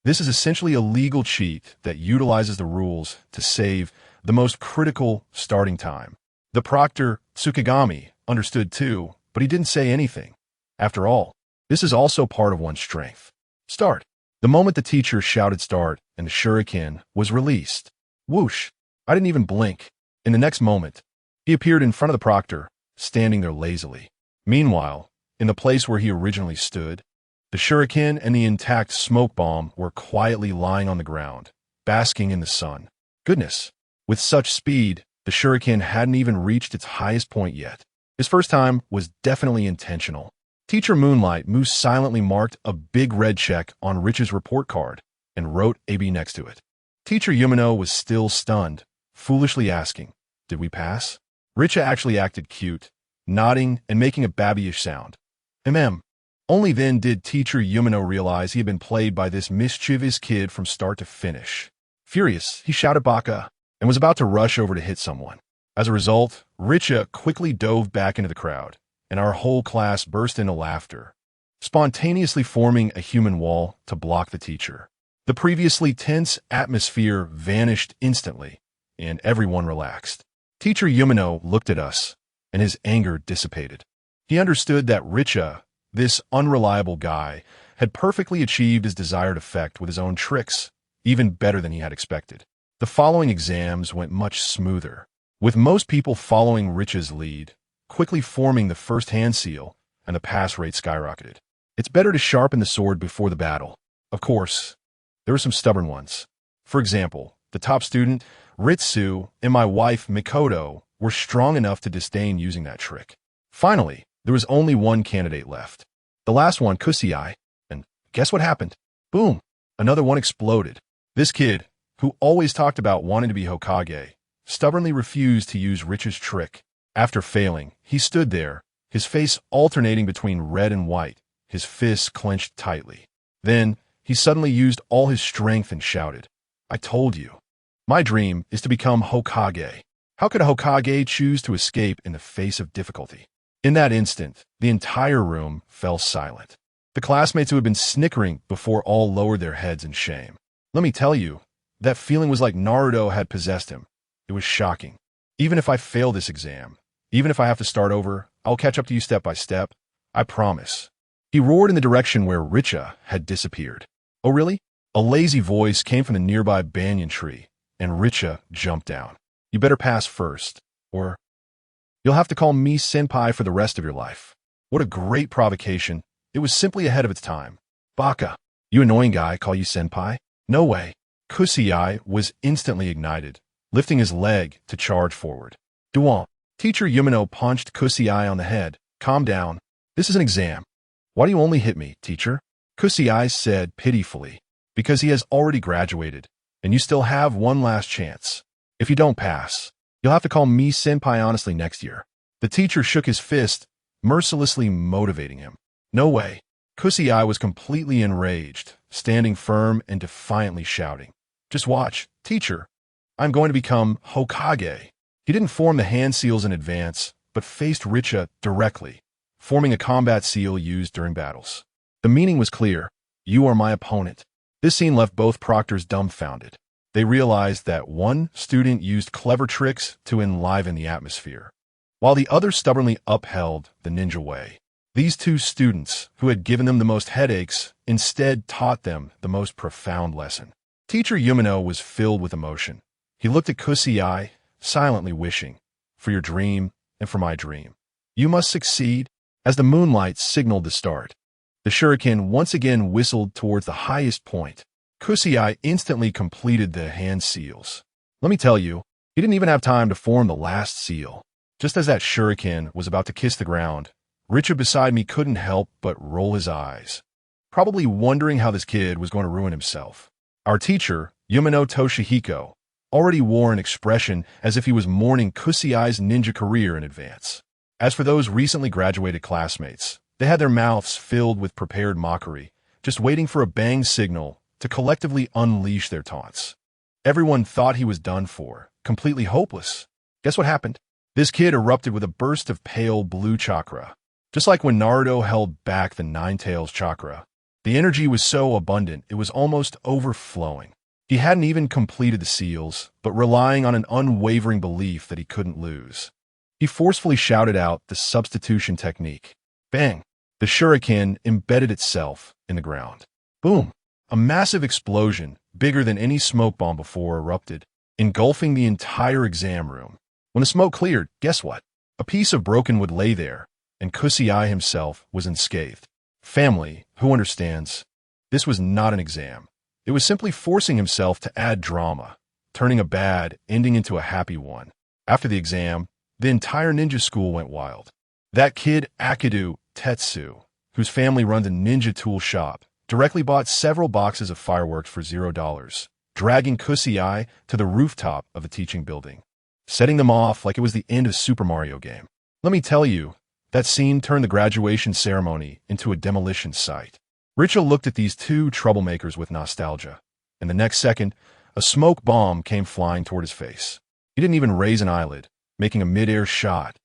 This is essentially a legal cheat that utilizes the rules to save the most critical starting time. The proctor, Tsukigami, understood too, but he didn't say anything. After all, this is also part of one's strength. Start. The moment the teacher shouted start and the shuriken was released. Whoosh! I didn't even blink. In the next moment, he appeared in front of the proctor, standing there lazily. Meanwhile, in the place where he originally stood, the shuriken and the intact smoke bomb were quietly lying on the ground, basking in the sun. Goodness! With such speed, the shuriken hadn't even reached its highest point yet. His first time was definitely intentional. Teacher Moonlight Moose silently marked a big red check on Rich's report card and wrote AB next to it. Teacher Yumino was still stunned, foolishly asking, did we pass? Richa actually acted cute, nodding and making a babyish sound. Only then did Teacher Yumino realize he had been played by this mischievous kid from start to finish. Furious, he shouted Baka and was about to rush over to hit someone. As a result, Richa quickly dove back into the crowd, and our whole class burst into laughter, spontaneously forming a human wall to block the teacher. The previously tense atmosphere vanished instantly, and everyone relaxed. Teacher Yumino looked at us, and his anger dissipated. He understood that Richa, this unreliable guy, had perfectly achieved his desired effect with his own tricks, even better than he had expected. The following exams went much smoother, with most people following Richa's lead, quickly forming the first hand seal, and the pass rate skyrocketed. It's better to sharpen the sword before the battle. Of course, there were some stubborn ones. For example, the top student, Ritsu, and my wife, Mikoto, were strong enough to disdain using that trick. Finally, there was only one candidate left. The last one, Kusei, and guess what happened? Boom! Another one exploded. This kid, who always talked about wanting to be Hokage, stubbornly refused to use Rich's trick. After failing, he stood there, his face alternating between red and white, his fists clenched tightly. Then, he suddenly used all his strength and shouted, I told you. My dream is to become Hokage. How could a Hokage choose to escape in the face of difficulty? In that instant, the entire room fell silent. The classmates who had been snickering before all lowered their heads in shame. Let me tell you, that feeling was like Naruto had possessed him. It was shocking. Even if I fail this exam, even if I have to start over, I'll catch up to you step by step. I promise. He roared in the direction where Richa had disappeared. Oh, really? A lazy voice came from the nearby banyan tree, and Richa jumped down. You better pass first, or you'll have to call me senpai for the rest of your life. What a great provocation. It was simply ahead of its time. Baka, you annoying guy, call you senpai? No way. Kusei was instantly ignited, lifting his leg to charge forward. Duan. Teacher Yumino punched Kusei on the head. Calm down. This is an exam. Why do you only hit me, teacher? Kusei said pitifully. Because he has already graduated, and you still have one last chance. If you don't pass, you'll have to call me senpai honestly next year. The teacher shook his fist, mercilessly motivating him. No way. Kusei was completely enraged, standing firm and defiantly shouting. Just watch, teacher. I'm going to become Hokage. He didn't form the hand seals in advance, but faced Richa directly, forming a combat seal used during battles. The meaning was clear. You are my opponent. This scene left both proctors dumbfounded. They realized that one student used clever tricks to enliven the atmosphere, while the other stubbornly upheld the ninja way. These two students, who had given them the most headaches, instead taught them the most profound lesson. Teacher Yumino was filled with emotion. He looked at Kusei, silently wishing, "For your dream and for my dream, you must succeed." As the moonlight signaled the start, the shuriken once again whistled towards the highest point. Kusei instantly completed the hand seals. Let me tell you, he didn't even have time to form the last seal. Just as that shuriken was about to kiss the ground, Richa beside me couldn't help but roll his eyes, probably wondering how this kid was going to ruin himself. Our teacher, Yumino Toshihiko, already wore an expression as if he was mourning Kusei's ninja career in advance. As for those recently graduated classmates, they had their mouths filled with prepared mockery, just waiting for a bang signal to collectively unleash their taunts. Everyone thought he was done for, completely hopeless. Guess what happened? This kid erupted with a burst of pale blue chakra. Just like when Naruto held back the Nine Tails chakra, the energy was so abundant it was almost overflowing. He hadn't even completed the seals, but relying on an unwavering belief that he couldn't lose. He forcefully shouted out the substitution technique. Bang! The shuriken embedded itself in the ground. Boom! A massive explosion, bigger than any smoke bomb before, erupted, engulfing the entire exam room. When the smoke cleared, guess what? A piece of broken wood lay there, and Kusei himself was unscathed. Family, who understands? This was not an exam. It was simply forcing himself to add drama, turning a bad ending into a happy one. After the exam, the entire ninja school went wild. That kid, Akidu Tetsu, whose family runs a ninja tool shop, directly bought several boxes of fireworks for $0, dragging Kusei to the rooftop of a teaching building, setting them off like it was the end of Super Mario game. Let me tell you, that scene turned the graduation ceremony into a demolition site. Richa looked at these two troublemakers with nostalgia, and the next second, a smoke bomb came flying toward his face. He didn't even raise an eyelid, making a mid-air shot,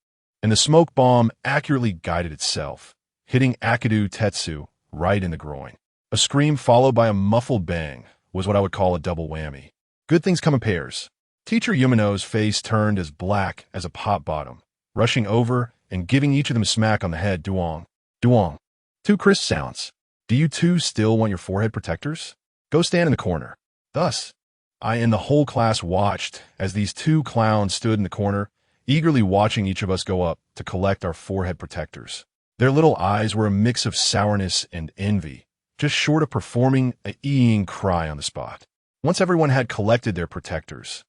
and the smoke bomb accurately guided itself, hitting Akidu Tetsu right in the groin. A scream followed by a muffled bang was what I would call a double whammy. Good things come in pairs. Teacher Yumino's face turned as black as a pot bottom, rushing over and giving each of them a smack on the head. Duong. Duong. Two crisp sounds. Do you two still want your forehead protectors? Go stand in the corner. Thus, I and the whole class watched as these two clowns stood in the corner, eagerly watching each of us go up to collect our forehead protectors. Their little eyes were a mix of sourness and envy, just short of performing a eeing cry on the spot. Once everyone had collected their protectors,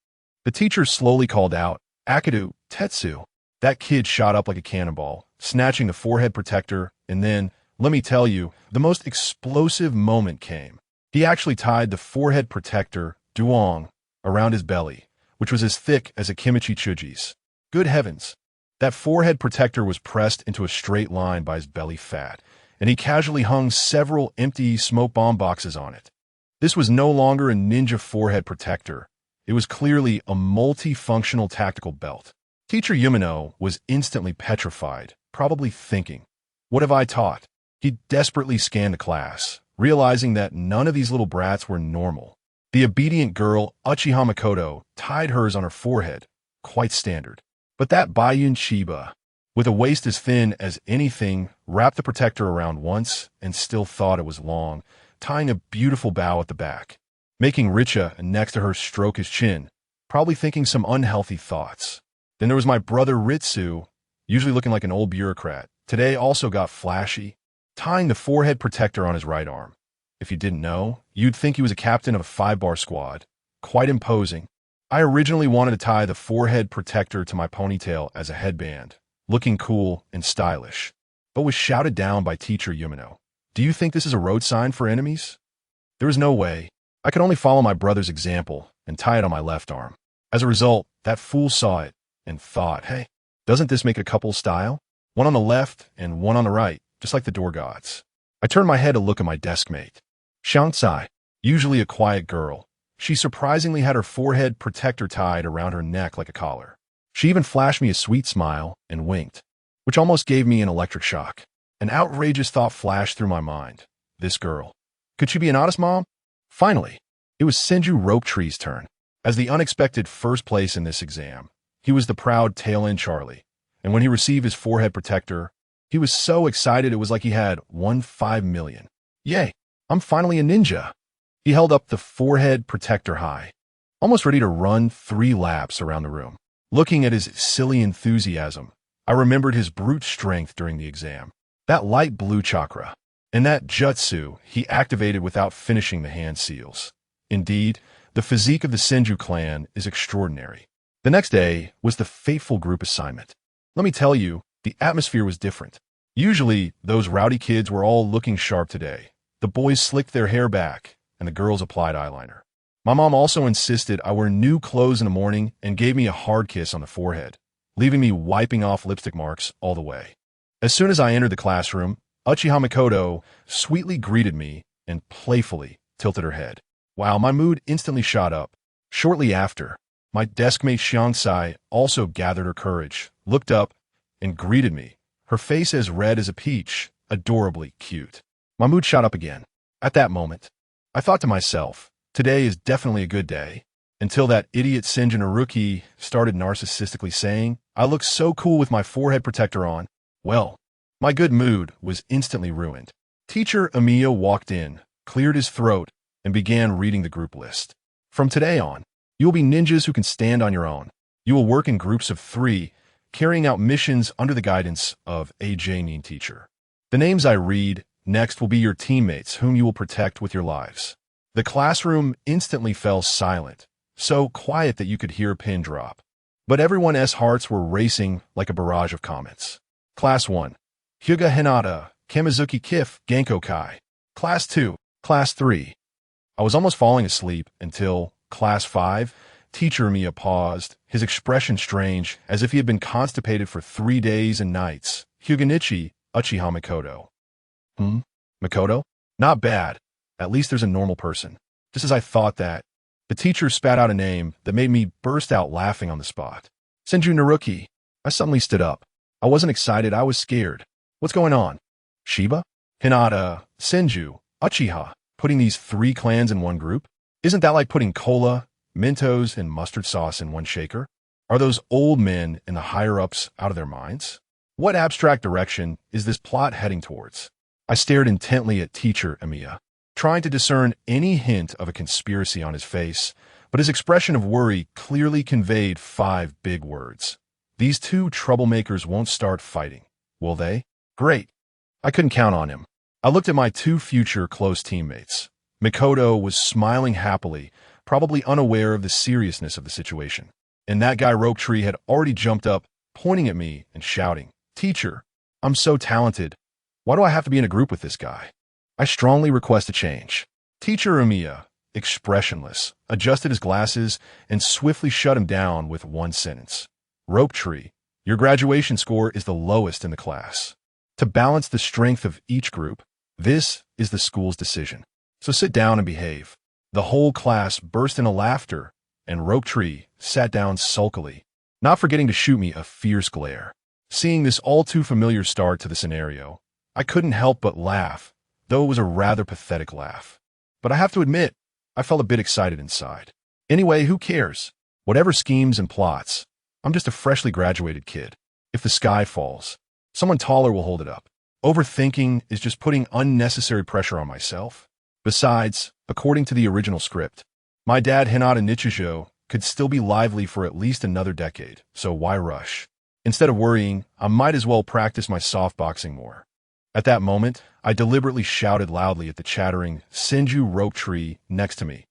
the teacher slowly called out, "Akidu, Tetsu." That kid shot up like a cannonball, snatching the forehead protector, and then, let me tell you, the most explosive moment came. He actually tied the forehead protector, duong, around his belly, which was as thick as a kimchi chuji's. Good heavens! That forehead protector was pressed into a straight line by his belly fat, and he casually hung several empty smoke bomb boxes on it. This was no longer a ninja forehead protector. It was clearly a multifunctional tactical belt. Teacher Yumino was instantly petrified, probably thinking, "What have I taught?" He desperately scanned the class, realizing that none of these little brats were normal. The obedient girl, Uchiha Makoto, tied hers on her forehead, quite standard. But that Bayun Chiba, with a waist as thin as anything, wrapped the protector around once and still thought it was long, tying a beautiful bow at the back, making Richa next to her stroke his chin, probably thinking some unhealthy thoughts. Then there was my brother Ritsu, usually looking like an old bureaucrat. Today also got flashy, tying the forehead protector on his right arm. If you didn't know, you'd think he was a captain of a 5-bar squad. Quite imposing. I originally wanted to tie the forehead protector to my ponytail as a headband, looking cool and stylish, but was shouted down by Teacher Yumino. "Do you think this is a road sign for enemies?" There was no way. I could only follow my brother's example and tie it on my left arm. As a result, that fool saw it and thought, "Hey, doesn't this make a couple style? One on the left and one on the right, just like the door gods." I turned my head to look at my desk mate. Shansai, usually a quiet girl, she surprisingly had her forehead protector tied around her neck like a collar. She even flashed me a sweet smile and winked, which almost gave me an electric shock. An outrageous thought flashed through my mind. This girl. Could she be an honest mom? Finally, it was Senju Rope Tree's turn. As the unexpected first place in this exam, he was the proud tail-end Charlie, and when he received his forehead protector, he was so excited it was like he had won 5 million. Yay, I'm finally a ninja. He held up the forehead protector high, almost ready to run 3 laps around the room. Looking at his silly enthusiasm, I remembered his brute strength during the exam, that light blue chakra, and that jutsu he activated without finishing the hand seals. Indeed, the physique of the Senju clan is extraordinary. The next day was the fateful group assignment. Let me tell you, the atmosphere was different. Usually, those rowdy kids were all looking sharp today. The boys slicked their hair back, and the girls applied eyeliner. My mom also insisted I wear new clothes in the morning and gave me a hard kiss on the forehead, leaving me wiping off lipstick marks all the way. As soon as I entered the classroom, Uchiha Mikoto sweetly greeted me and playfully tilted her head. Wow, my mood instantly shot up. Shortly after, my deskmate Xiangsai also gathered her courage, looked up, and greeted me, her face as red as a peach, adorably cute. My mood shot up again. At that moment, I thought to myself, today is definitely a good day, until that idiot Senju Naruki started narcissistically saying, I look so cool with my forehead protector on. Well, my good mood was instantly ruined. Teacher Amiya walked in, cleared his throat, and began reading the group list. From today on, you will be ninjas who can stand on your own. You will work in groups of 3, carrying out missions under the guidance of a genin teacher. The names I read next will be your teammates whom you will protect with your lives. The classroom instantly fell silent, so quiet that you could hear a pin drop. But everyone's hearts were racing like a barrage of comments. Class 1, Hyuga Hinata, Kamizuki Kif, Genko Kai. Class 2, Class 3. I was almost falling asleep until Class 5, Teacher Miya paused, his expression strange, as if he had been constipated for 3 days and nights. Hyuganichi, Uchiha Mikoto. Mikoto? Not bad. At least there's a normal person. Just as I thought that, the teacher spat out a name that made me burst out laughing on the spot. Senju Naruki. I suddenly stood up. I wasn't excited, I was scared. What's going on? Shiba? Hinata, Senju, Uchiha. Putting these 3 clans in one group? Isn't that like putting cola, Mentos, and mustard sauce in one shaker? Are those old men and the higher-ups out of their minds? What abstract direction is this plot heading towards? I stared intently at Teacher Amiya, trying to discern any hint of a conspiracy on his face, but his expression of worry clearly conveyed 5 big words. These 2 troublemakers won't start fighting, will they? Great. I couldn't count on him. I looked at my 2 future close teammates. Mikoto was smiling happily, probably unaware of the seriousness of the situation. And that guy Rope Tree had already jumped up, pointing at me and shouting, Teacher, I'm so talented. Why do I have to be in a group with this guy? I strongly request a change. Teacher Amiya, expressionless, adjusted his glasses and swiftly shut him down with one sentence. Rope Tree, your graduation score is the lowest in the class. To balance the strength of each group, this is the school's decision. So sit down and behave. The whole class burst into laughter, and Rope Tree sat down sulkily, not forgetting to shoot me a fierce glare. Seeing this all too familiar start to the scenario, I couldn't help but laugh, though it was a rather pathetic laugh. But I have to admit, I felt a bit excited inside. Anyway, who cares? Whatever schemes and plots, I'm just a freshly graduated kid. If the sky falls, someone taller will hold it up. Overthinking is just putting unnecessary pressure on myself. Besides, according to the original script, my dad Hinata Nichijo could still be lively for at least another decade, so why rush? Instead of worrying, I might as well practice my softboxing more. At that moment, I deliberately shouted loudly at the chattering Senju Rope Tree next to me.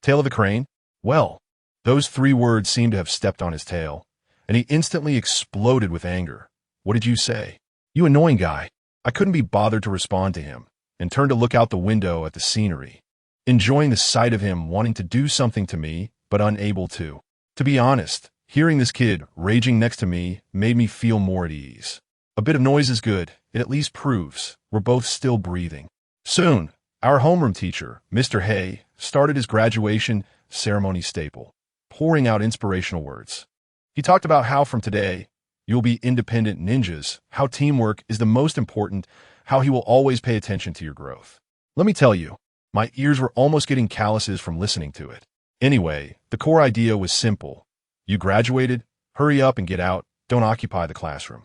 Tail of a crane? Well, those 3 words seemed to have stepped on his tail, and he instantly exploded with anger. What did you say? You annoying guy. I couldn't be bothered to respond to him, and turned to look out the window at the scenery, enjoying the sight of him wanting to do something to me, but unable to. To be honest, hearing this kid raging next to me made me feel more at ease. A bit of noise is good. It at least proves we're both still breathing. Soon, our homeroom teacher, Mr. Hay, started his graduation ceremony staple, pouring out inspirational words. He talked about how from today, you'll be independent ninjas, how teamwork is the most important, how he will always pay attention to your growth. Let me tell you, My ears were almost getting calluses from listening to it. Anyway, the core idea was simple. You graduated, hurry up and get out, don't occupy the classroom.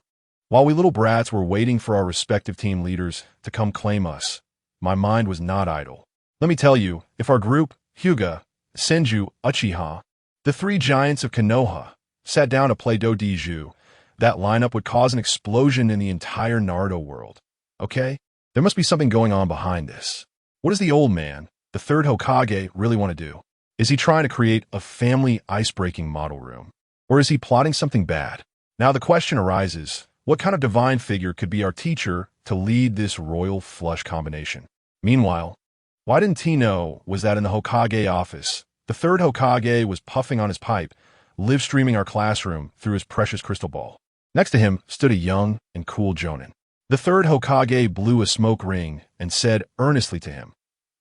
While we little brats were waiting for our respective team leaders to come claim us, my mind was not idle. Let me tell you, if our group, Hyuga, Senju, Uchiha, the three giants of Konoha, sat down to play Dojiju, that lineup would cause an explosion in the entire Naruto world. Okay? There must be something going on behind this. What does the old man, the third Hokage, really want to do? Is he trying to create a family ice-breaking model room? Or is he plotting something bad? Now the question arises, what kind of divine figure could be our teacher to lead this royal flush combination? Meanwhile, why didn't he know was that in the Hokage office, the third Hokage was puffing on his pipe, live-streaming our classroom through his precious crystal ball. Next to him stood a young and cool Jonin. The third Hokage blew a smoke ring and said earnestly to him,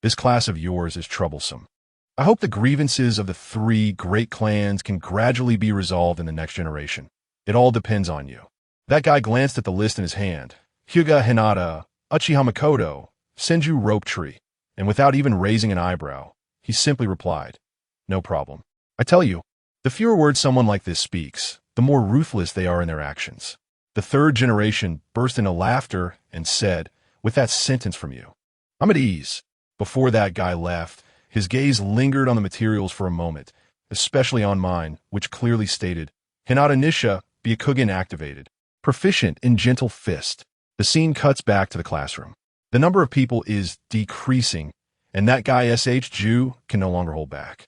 "This class of yours is troublesome. I hope the grievances of the three great clans can gradually be resolved in the next generation. It all depends on you." That guy glanced at the list in his hand. Hyuga Hinata, Uchiha Makoto, Senju Rope Tree, and without even raising an eyebrow, he simply replied, "No problem. I tell you, the fewer words someone like this speaks, the more ruthless they are in their actions." The third generation burst into laughter and said, "With that sentence from you, I'm at ease." Before that guy left, his gaze lingered on the materials for a moment, especially on mine, which clearly stated, Hinata Nisha, Byakugan activated, proficient in gentle fist. The scene cuts back to the classroom. The number of people is decreasing, and that guy SH Ju can no longer hold back.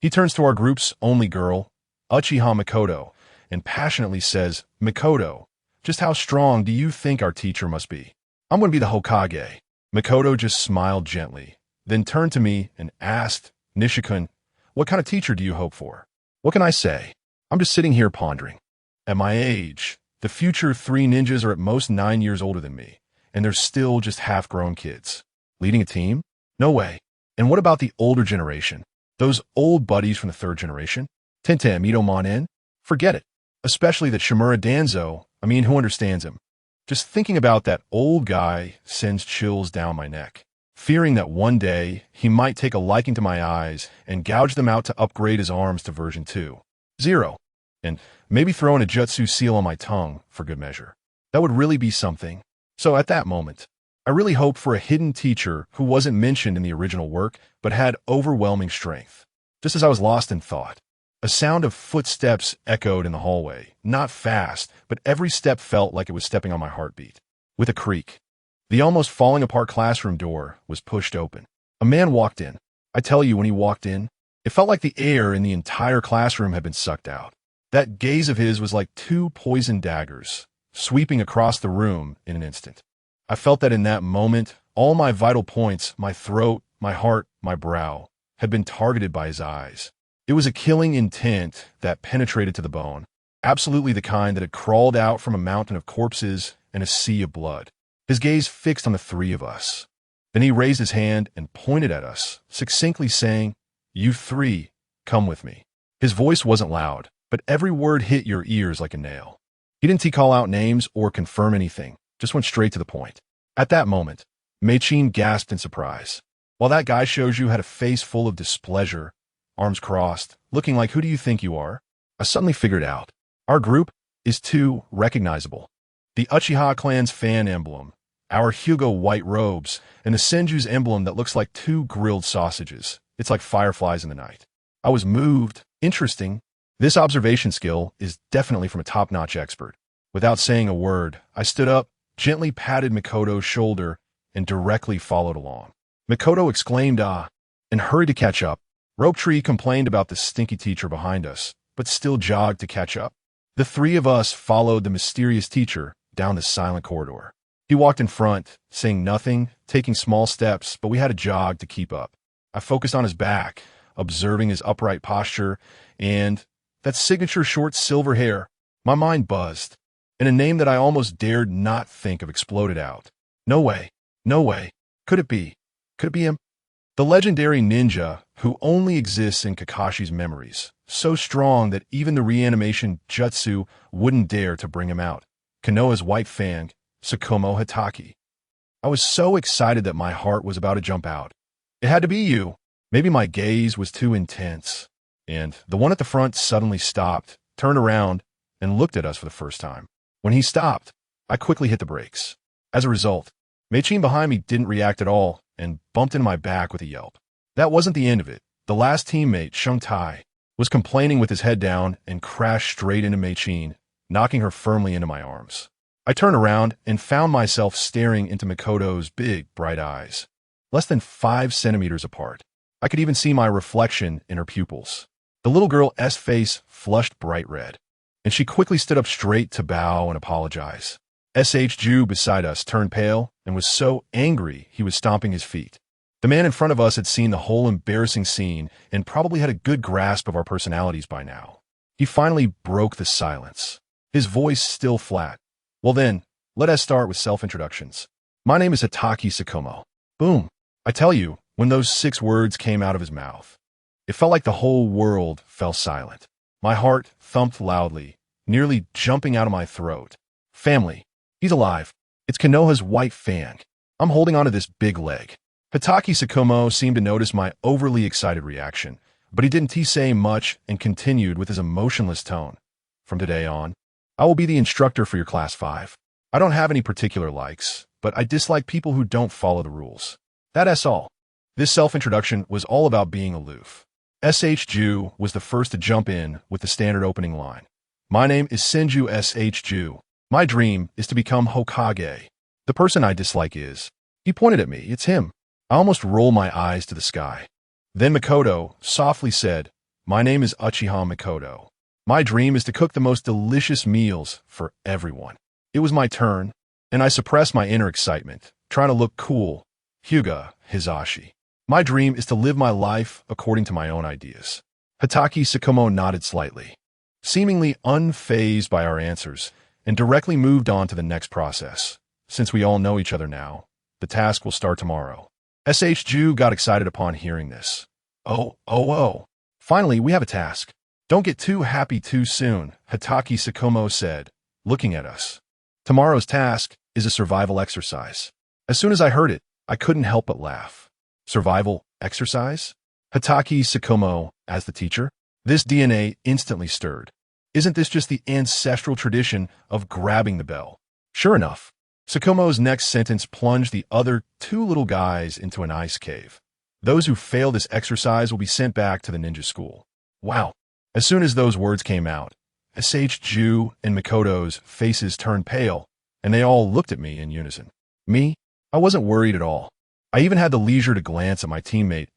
He turns to our group's only girl, Uchiha Makoto, and passionately says, "Makoto, just how strong do you think our teacher must be? I'm going to be the Hokage." Makoto just smiled gently, then turned to me and asked, "Nishikun, what kind of teacher do you hope for?" What can I say? I'm just sitting here pondering. At my age, the future three ninjas are at most 9 years older than me, and they're still just half-grown kids. Leading a team? No way. And what about the older generation? Those old buddies from the third generation? Tente Amito Manen? Forget it. Especially that Shimura Danzo, who understands him? Just thinking about that old guy sends chills down my neck, fearing that one day he might take a liking to my eyes and gouge them out to upgrade his arms to version 2.0, and maybe throw in a jutsu seal on my tongue for good measure. That would really be something. So at that moment, I really hoped for a hidden teacher who wasn't mentioned in the original work, but had overwhelming strength. Just as I was lost in thought, a sound of footsteps echoed in the hallway, not fast, but every step felt like it was stepping on my heartbeat. With a creak, the almost falling apart classroom door was pushed open. A man walked in. I tell you, when he walked in, it felt like the air in the entire classroom had been sucked out. That gaze of his was like two poisoned daggers, sweeping across the room in an instant. I felt that in that moment, all my vital points, my throat, my heart, my brow, had been targeted by his eyes. It was a killing intent that penetrated to the bone, absolutely the kind that had crawled out from a mountain of corpses and a sea of blood. His gaze fixed on the three of us. Then he raised his hand and pointed at us, succinctly saying, "You three, come with me." His voice wasn't loud, but every word hit your ears like a nail. He didn't call out names or confirm anything, just went straight to the point. At that moment, Meichin gasped in surprise. While that guy shows you had a face full of displeasure, arms crossed, looking like, "Who do you think you are?" I suddenly figured out. Our group is too recognizable. The Uchiha clan's fan emblem, our Hyuga white robes, and the Senju's emblem that looks like two grilled sausages. It's like fireflies in the night. I was moved. Interesting. This observation skill is definitely from a top-notch expert. Without saying a word, I stood up, gently patted Makoto's shoulder, and directly followed along. Makoto exclaimed, "Ah," and hurried to catch up. Rope Tree complained about the stinky teacher behind us, but still jogged to catch up. The three of us followed the mysterious teacher down the silent corridor. He walked in front, saying nothing, taking small steps, but we had to jog to keep up. I focused on his back, observing his upright posture, and that signature short silver hair. My mind buzzed, and a name that I almost dared not think of exploded out. No way. No way. Could it be? Could it be him? The legendary ninja who only exists in Kakashi's memories, so strong that even the reanimation jutsu wouldn't dare to bring him out. Konoha's White Fang, Tsukumo Hitaki. I was so excited that my heart was about to jump out. It had to be you. Maybe my gaze was too intense. And the one at the front suddenly stopped, turned around, and looked at us for the first time. When he stopped, I quickly hit the brakes. As a result, Meichin behind me didn't react at all and bumped into my back with a yelp. That wasn't the end of it. The last teammate, Sheng Tai, was complaining with his head down and crashed straight into Meichin, knocking her firmly into my arms. I turned around and found myself staring into Makoto's big, bright eyes, less than 5 centimeters apart. I could even see my reflection in her pupils. The little girl's face flushed bright red, and she quickly stood up straight to bow and apologize. Ju beside us turned pale and was so angry he was stomping his feet. The man in front of us had seen the whole embarrassing scene and probably had a good grasp of our personalities by now. He finally broke the silence, his voice still flat. Well then, let us start with self-introductions. My name is Hizashi Sakomo. Boom. I tell you, when those 6 words came out of his mouth, it felt like the whole world fell silent. My heart thumped loudly, nearly jumping out of my throat. Family. He's alive. It's Konoha's White Fang. I'm holding onto this big leg. Hizashi Sakomo seemed to notice my overly excited reaction, but he didn't say much and continued with his emotionless tone. From today on, I will be the instructor for your class 5. I don't have any particular likes, but I dislike people who don't follow the rules. That's all. This self-introduction was all about being aloof. Ju was the first to jump in with the standard opening line. My name is Senju Ju. My dream is to become Hokage. The person I dislike is. He pointed at me. It's him. I almost rolled my eyes to the sky. Then Makoto softly said, my name is Uchiha Makoto. My dream is to cook the most delicious meals for everyone. It was my turn, and I suppressed my inner excitement, trying to look cool. HyugaHizashi. My dream is to live my life according to my own ideas. Hizashi Sakomo nodded slightly, seemingly unfazed by our answers, and directly moved on to the next process. Since we all know each other now, the task will start tomorrow. Ju got excited upon hearing this. Oh. Finally, we have a task. Don't get too happy too soon, Hizashi Sakomo said, looking at us. Tomorrow's task is a survival exercise. As soon as I heard it, I couldn't help but laugh. Survival exercise? Hizashi Sakomo as the teacher? This DNA instantly stirred. Isn't this just the ancestral tradition of grabbing the bell? Sure enough, Sakomo's next sentence plunged the other 2 little guys into an ice cave. Those who fail this exercise will be sent back to the ninja school. Wow. As soon as those words came out, Ju and Makoto's faces turned pale, and they all looked at me in unison. Me? I wasn't worried at all. I even had the leisure to glance at my teammate,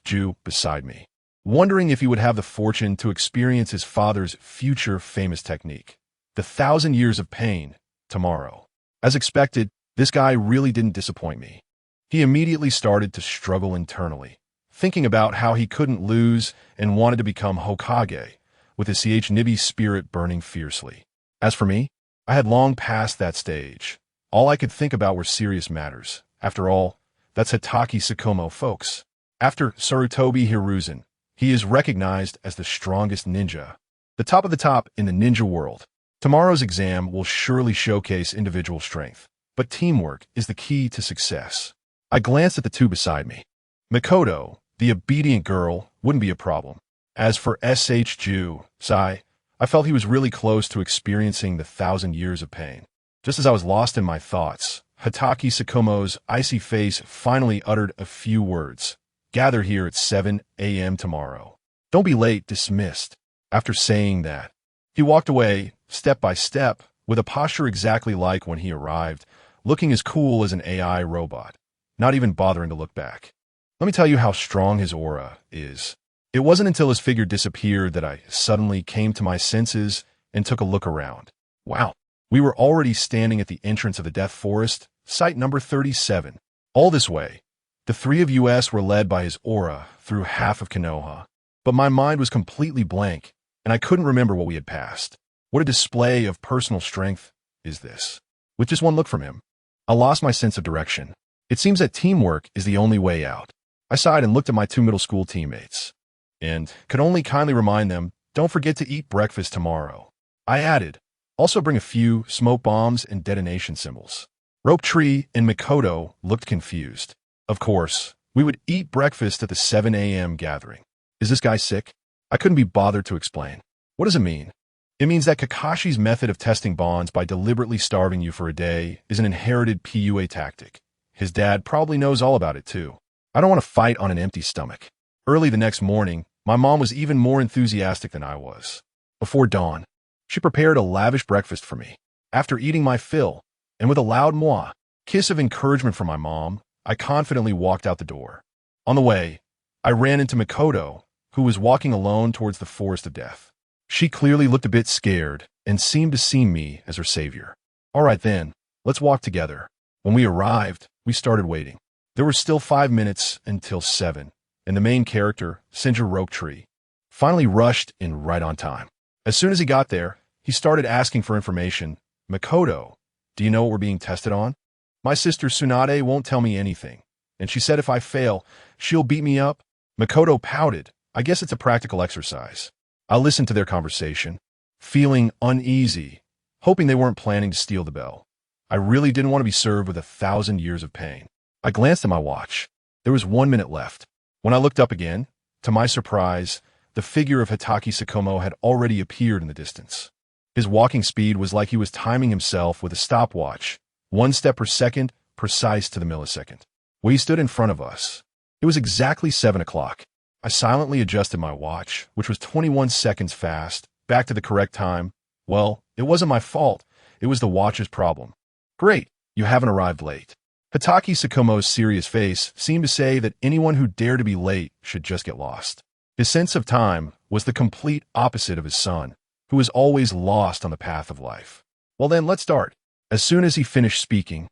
Ju, beside me, wondering if he would have the fortune to experience his father's future famous technique, the 1,000 years of pain, tomorrow. As expected, this guy really didn't disappoint me. He immediately started to struggle internally, thinking about how he couldn't lose and wanted to become Hokage, with his Nibi spirit burning fiercely. As for me, I had long passed that stage. All I could think about were serious matters. After all, that's Hizashi Sakomo, folks. After Sarutobi Hiruzen, he is recognized as the strongest ninja, the top of the top in the ninja world. Tomorrow's exam will surely showcase individual strength, but teamwork is the key to success. I glanced at the 2 beside me. Makoto, the obedient girl, wouldn't be a problem. As for Ju, I felt he was really close to experiencing the 1,000 years of pain. Just as I was lost in my thoughts, Hizashi Sakomo's icy face finally uttered a few words. Gather here at 7 a.m. tomorrow. Don't be late, dismissed. After saying that, he walked away, step by step, with a posture exactly like when he arrived, looking as cool as an AI robot, not even bothering to look back. Let me tell you how strong his aura is. It wasn't until his figure disappeared that I suddenly came to my senses and took a look around. Wow, we were already standing at the entrance of the Death Forest, site number 37. All this way, the 3 of us were led by his aura through half of Konoha, but my mind was completely blank, and I couldn't remember what we had passed. What a display of personal strength is this. With just one look from him, I lost my sense of direction. It seems that teamwork is the only way out. I sighed and looked at my 2 middle school teammates, and could only kindly remind them, don't forget to eat breakfast tomorrow. I added, also bring a few smoke bombs and detonation symbols. Rope Tree and Makoto looked confused. Of course, We would eat breakfast at the 7 a.m. gathering. Is this guy sick? I couldn't be bothered to explain. What does it mean? It means that Kakashi's method of testing bonds by deliberately starving you for a day is an inherited PUA tactic. His dad probably knows all about it too. I don't want to fight on an empty stomach. Early the next morning, my mom was even more enthusiastic than I was. Before dawn, she prepared a lavish breakfast for me. After eating my fill, and with a loud mwah, kiss of encouragement from my mom, I confidently walked out the door. On the way, I ran into Makoto, who was walking alone towards the forest of death. She clearly looked a bit scared and seemed to see me as her savior. All right then, let's walk together. When we arrived, we started waiting. There were still 5 minutes until 7, and the main character, Senju Roketree, finally rushed in right on time. As soon as he got there, he started asking for information. Makoto, do you know what we're being tested on? My sister Tsunade won't tell me anything, and she said if I fail, she'll beat me up. Makoto pouted. I guess it's a practical exercise. I listened to their conversation, feeling uneasy, hoping they weren't planning to steal the bell. I really didn't want to be served with 1,000 years of pain. I glanced at my watch. There was 1 minute left. When I looked up again, to my surprise, the figure of Hitaki Tsukumo had already appeared in the distance. His walking speed was like he was timing himself with a stopwatch, 1 step per second, precise to the millisecond. We stood in front of us. It was exactly 7 o'clock. I silently adjusted my watch, which was 21 seconds fast, back to the correct time. Well, it wasn't my fault. It was the watch's problem. Great, you haven't arrived late. Hitaki Tsukumo's serious face seemed to say that anyone who dared to be late should just get lost. His sense of time was the complete opposite of his son, who was always lost on the path of life. Well then, let's start. As soon as he finished speaking,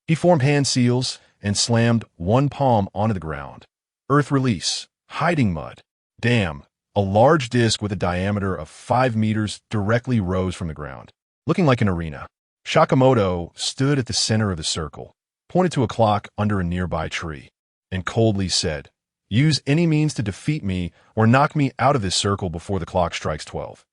he formed hand seals and slammed one palm onto the ground. Earth release. Hiding mud. Damn. A large disc with a diameter of 5 meters directly rose from the ground, looking like an arena. Sakamoto stood at the center of the circle, pointed to a clock under a nearby tree, and coldly said, "Use any means to defeat me or knock me out of this circle before the clock strikes 12.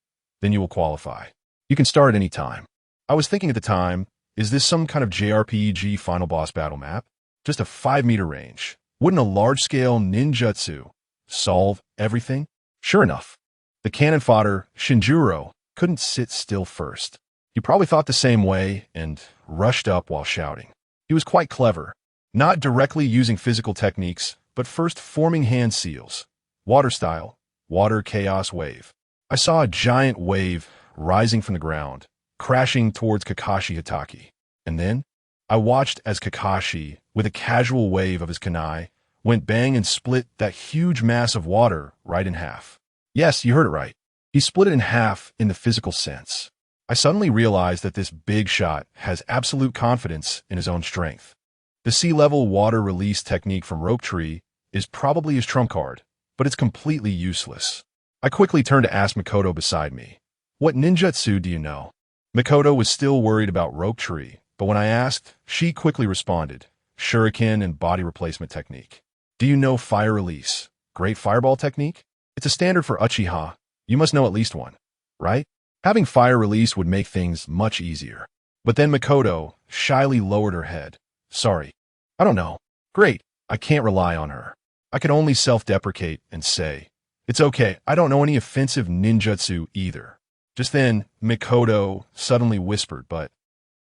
Then you will qualify. You can start at any time." I was thinking at the time, is this some kind of JRPG final boss battle map? Just a 5-meter range. Wouldn't a large-scale ninjutsu solve everything? Sure enough, the cannon fodder, Shinjuro, couldn't sit still first. He probably thought the same way and rushed up while shouting. He was quite clever, not directly using physical techniques, but first forming hand seals. Water style, water chaos wave. I saw a giant wave rising from the ground, crashing towards Kakashi Hitaki. And then, I watched as Kakashi, with a casual wave of his kunai, went bang and split that huge mass of water right in half. Yes, you heard it right. He split it in half in the physical sense. I suddenly realized that this big shot has absolute confidence in his own strength. The sea-level water release technique from Roketree is probably his trump card, but it's completely useless. I quickly turned to ask Makoto beside me, "What ninjutsu do you know?" Makoto was still worried about Roketree, but when I asked, she quickly responded, "Shuriken and body replacement technique." "Do you know fire release? Great fireball technique? It's a standard for Uchiha. You must know at least one, right?" Having fire release would make things much easier. But then Makoto shyly lowered her head. "Sorry, I don't know." Great, I can't rely on her. I could only self-deprecate and say, "It's okay, I don't know any offensive ninjutsu either." Just then, Makoto suddenly whispered, "But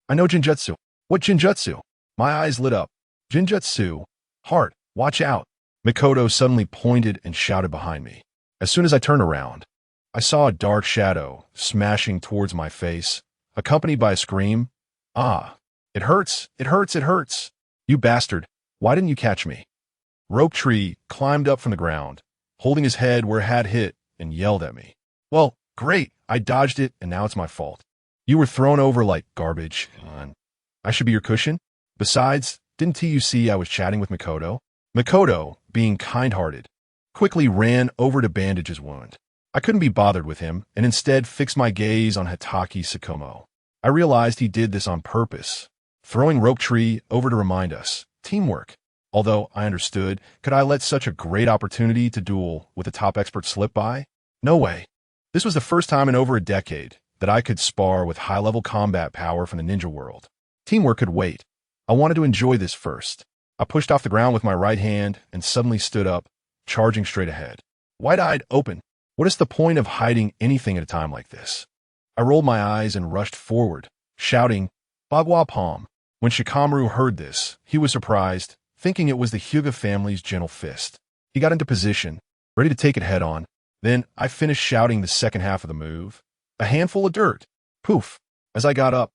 I know Jinjutsu." "What Jinjutsu?" My eyes lit up. "Jinjutsu. Heart. Watch out." Makoto suddenly pointed and shouted behind me. As soon as I turned around, I saw a dark shadow smashing towards my face, accompanied by a scream. "Ah, it hurts, it hurts, it hurts. You bastard, why didn't you catch me?" Roketree climbed up from the ground, holding his head where it had hit, and yelled at me. "Well, great, I dodged it, and now it's my fault. You were thrown over like garbage, and I should be your cushion? Besides, didn't you see I was chatting with Makoto?" Makoto, being kind-hearted, quickly ran over to bandage his wound. I couldn't be bothered with him, and instead fixed my gaze on Hitaki Tsukumo. I realized he did this on purpose, throwing Roketree over to remind us. Teamwork. Although I understood, could I let such a great opportunity to duel with a top expert slip by? No way. This was the first time in over a decade that I could spar with high-level combat power from the ninja world. Teamwork could wait. I wanted to enjoy this first. I pushed off the ground with my right hand and suddenly stood up, charging straight ahead. Wide-eyed, open. What is the point of hiding anything at a time like this? I rolled my eyes and rushed forward, shouting, Bagua Palm. When Shikamaru heard this, he was surprised, thinking it was the Hyuga family's gentle fist. He got into position, ready to take it head-on. Then I finished shouting the second half of the move. A handful of dirt. Poof. As I got up,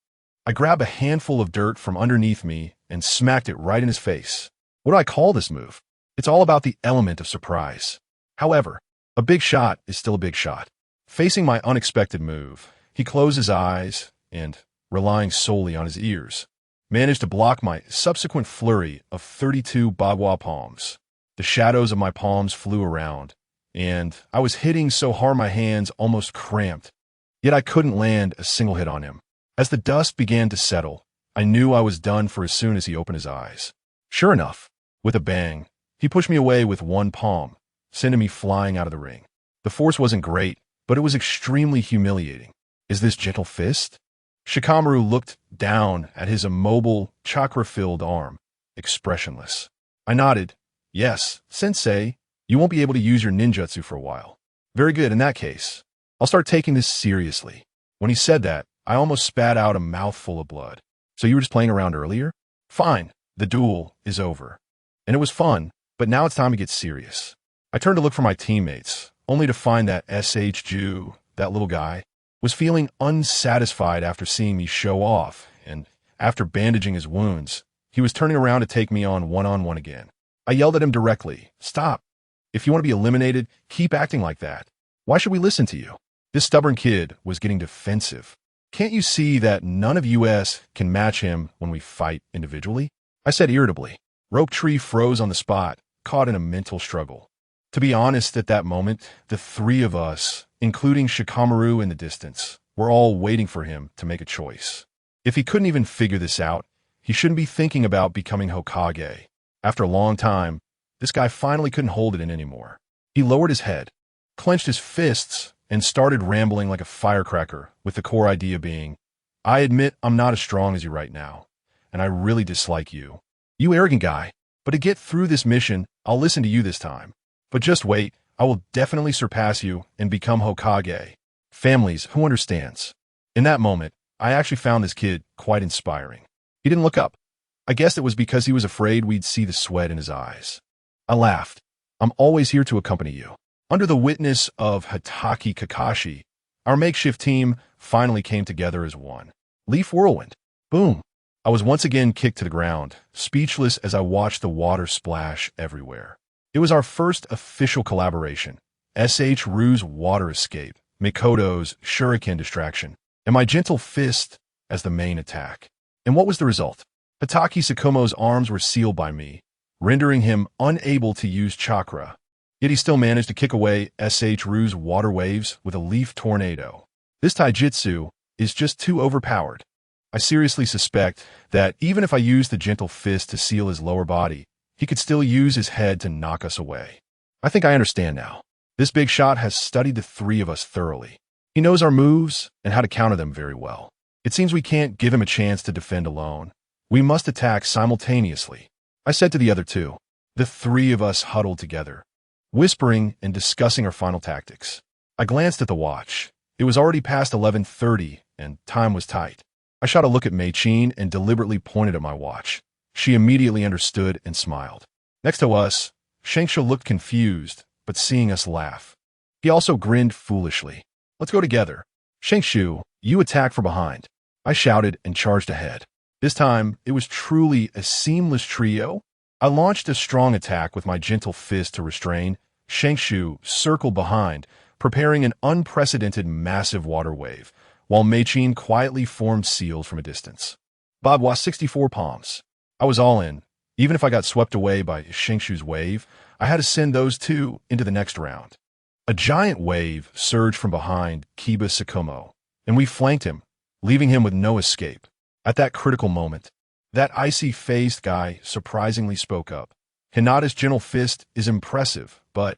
I grabbed a handful of dirt from underneath me and smacked it right in his face. What do I call this move? It's all about the element of surprise. However, a big shot is still a big shot. Facing my unexpected move, he closed his eyes and, relying solely on his ears, managed to block my subsequent flurry of 32 Bagua palms. The shadows of my palms flew around, and I was hitting so hard my hands almost cramped. Yet I couldn't land a single hit on him. As the dust began to settle, I knew I was done for as soon as he opened his eyes. Sure enough, with a bang, he pushed me away with one palm, sending me flying out of the ring. The force wasn't great, but it was extremely humiliating. Is this gentle fist? Shikamaru looked down at his immobile, chakra-filled arm, expressionless. I nodded. Yes, sensei, you won't be able to use your ninjutsu for a while. Very good, in that case. I'll start taking this seriously. When he said that, I almost spat out a mouthful of blood. So you were just playing around earlier? Fine, the duel is over. And it was fun, but now it's time to get serious. I turned to look for my teammates, only to find that S.H. Jew, that little guy, was feeling unsatisfied after seeing me show off, and after bandaging his wounds, he was turning around to take me on one-on-one again. I yelled at him directly, Stop. If you want to be eliminated, keep acting like that. Why should we listen to you? This stubborn kid was getting defensive. Can't you see that none of us can match him when we fight individually? I said irritably. Rope Tree froze on the spot, caught in a mental struggle. To be honest, at that moment, the three of us, including Shikamaru in the distance, were all waiting for him to make a choice. If he couldn't even figure this out, he shouldn't be thinking about becoming Hokage. After a long time, this guy finally couldn't hold it in anymore. He lowered his head, clenched his fists, and started rambling like a firecracker, with the core idea being, I admit I'm not as strong as you right now, and I really dislike you. You arrogant guy, but to get through this mission, I'll listen to you this time. But just wait, I will definitely surpass you and become Hokage. Families, who understands? In that moment, I actually found this kid quite inspiring. He didn't look up. I guess it was because he was afraid we'd see the sweat in his eyes. I laughed. I'm always here to accompany you. Under the witness of Hatake Kakashi, our makeshift team finally came together as one. Leaf Whirlwind. Boom. I was once again kicked to the ground, speechless as I watched the water splash everywhere. It was our first official collaboration. S.H. Rue's water escape, Mikoto's shuriken distraction, and my gentle fist as the main attack. And what was the result? Hatake Tsukumo's arms were sealed by me, rendering him unable to use chakra. Yet he still managed to kick away S.H. Rue's water waves with a leaf tornado. This taijutsu is just too overpowered. I seriously suspect that even if I used the gentle fist to seal his lower body, he could still use his head to knock us away. I think I understand now. This big shot has studied the three of us thoroughly. He knows our moves and how to counter them very well. It seems we can't give him a chance to defend alone. We must attack simultaneously. I said to the other two. The three of us huddled together, whispering and discussing our final tactics. I glanced at the watch. It was already past 11:30, and time was tight. I shot a look at Mei-chin and deliberately pointed at my watch. She immediately understood and smiled. Next to us, Shengshu looked confused, but seeing us laugh. He also grinned foolishly. Let's go together. Shengshu, you attack from behind. I shouted and charged ahead. This time, it was truly a seamless trio. I launched a strong attack with my gentle fist to restrain. Shengshu circled behind, preparing an unprecedented massive water wave, while Mei-chin quietly formed seals from a distance. Bagua 64 palms. I was all in. Even if I got swept away by Shengshu's wave, I had to send those two into the next round. A giant wave surged from behind Kiba Tsukumo, and we flanked him, leaving him with no escape. At that critical moment, that icy-faced guy surprisingly spoke up. Hinata's gentle fist is impressive, but...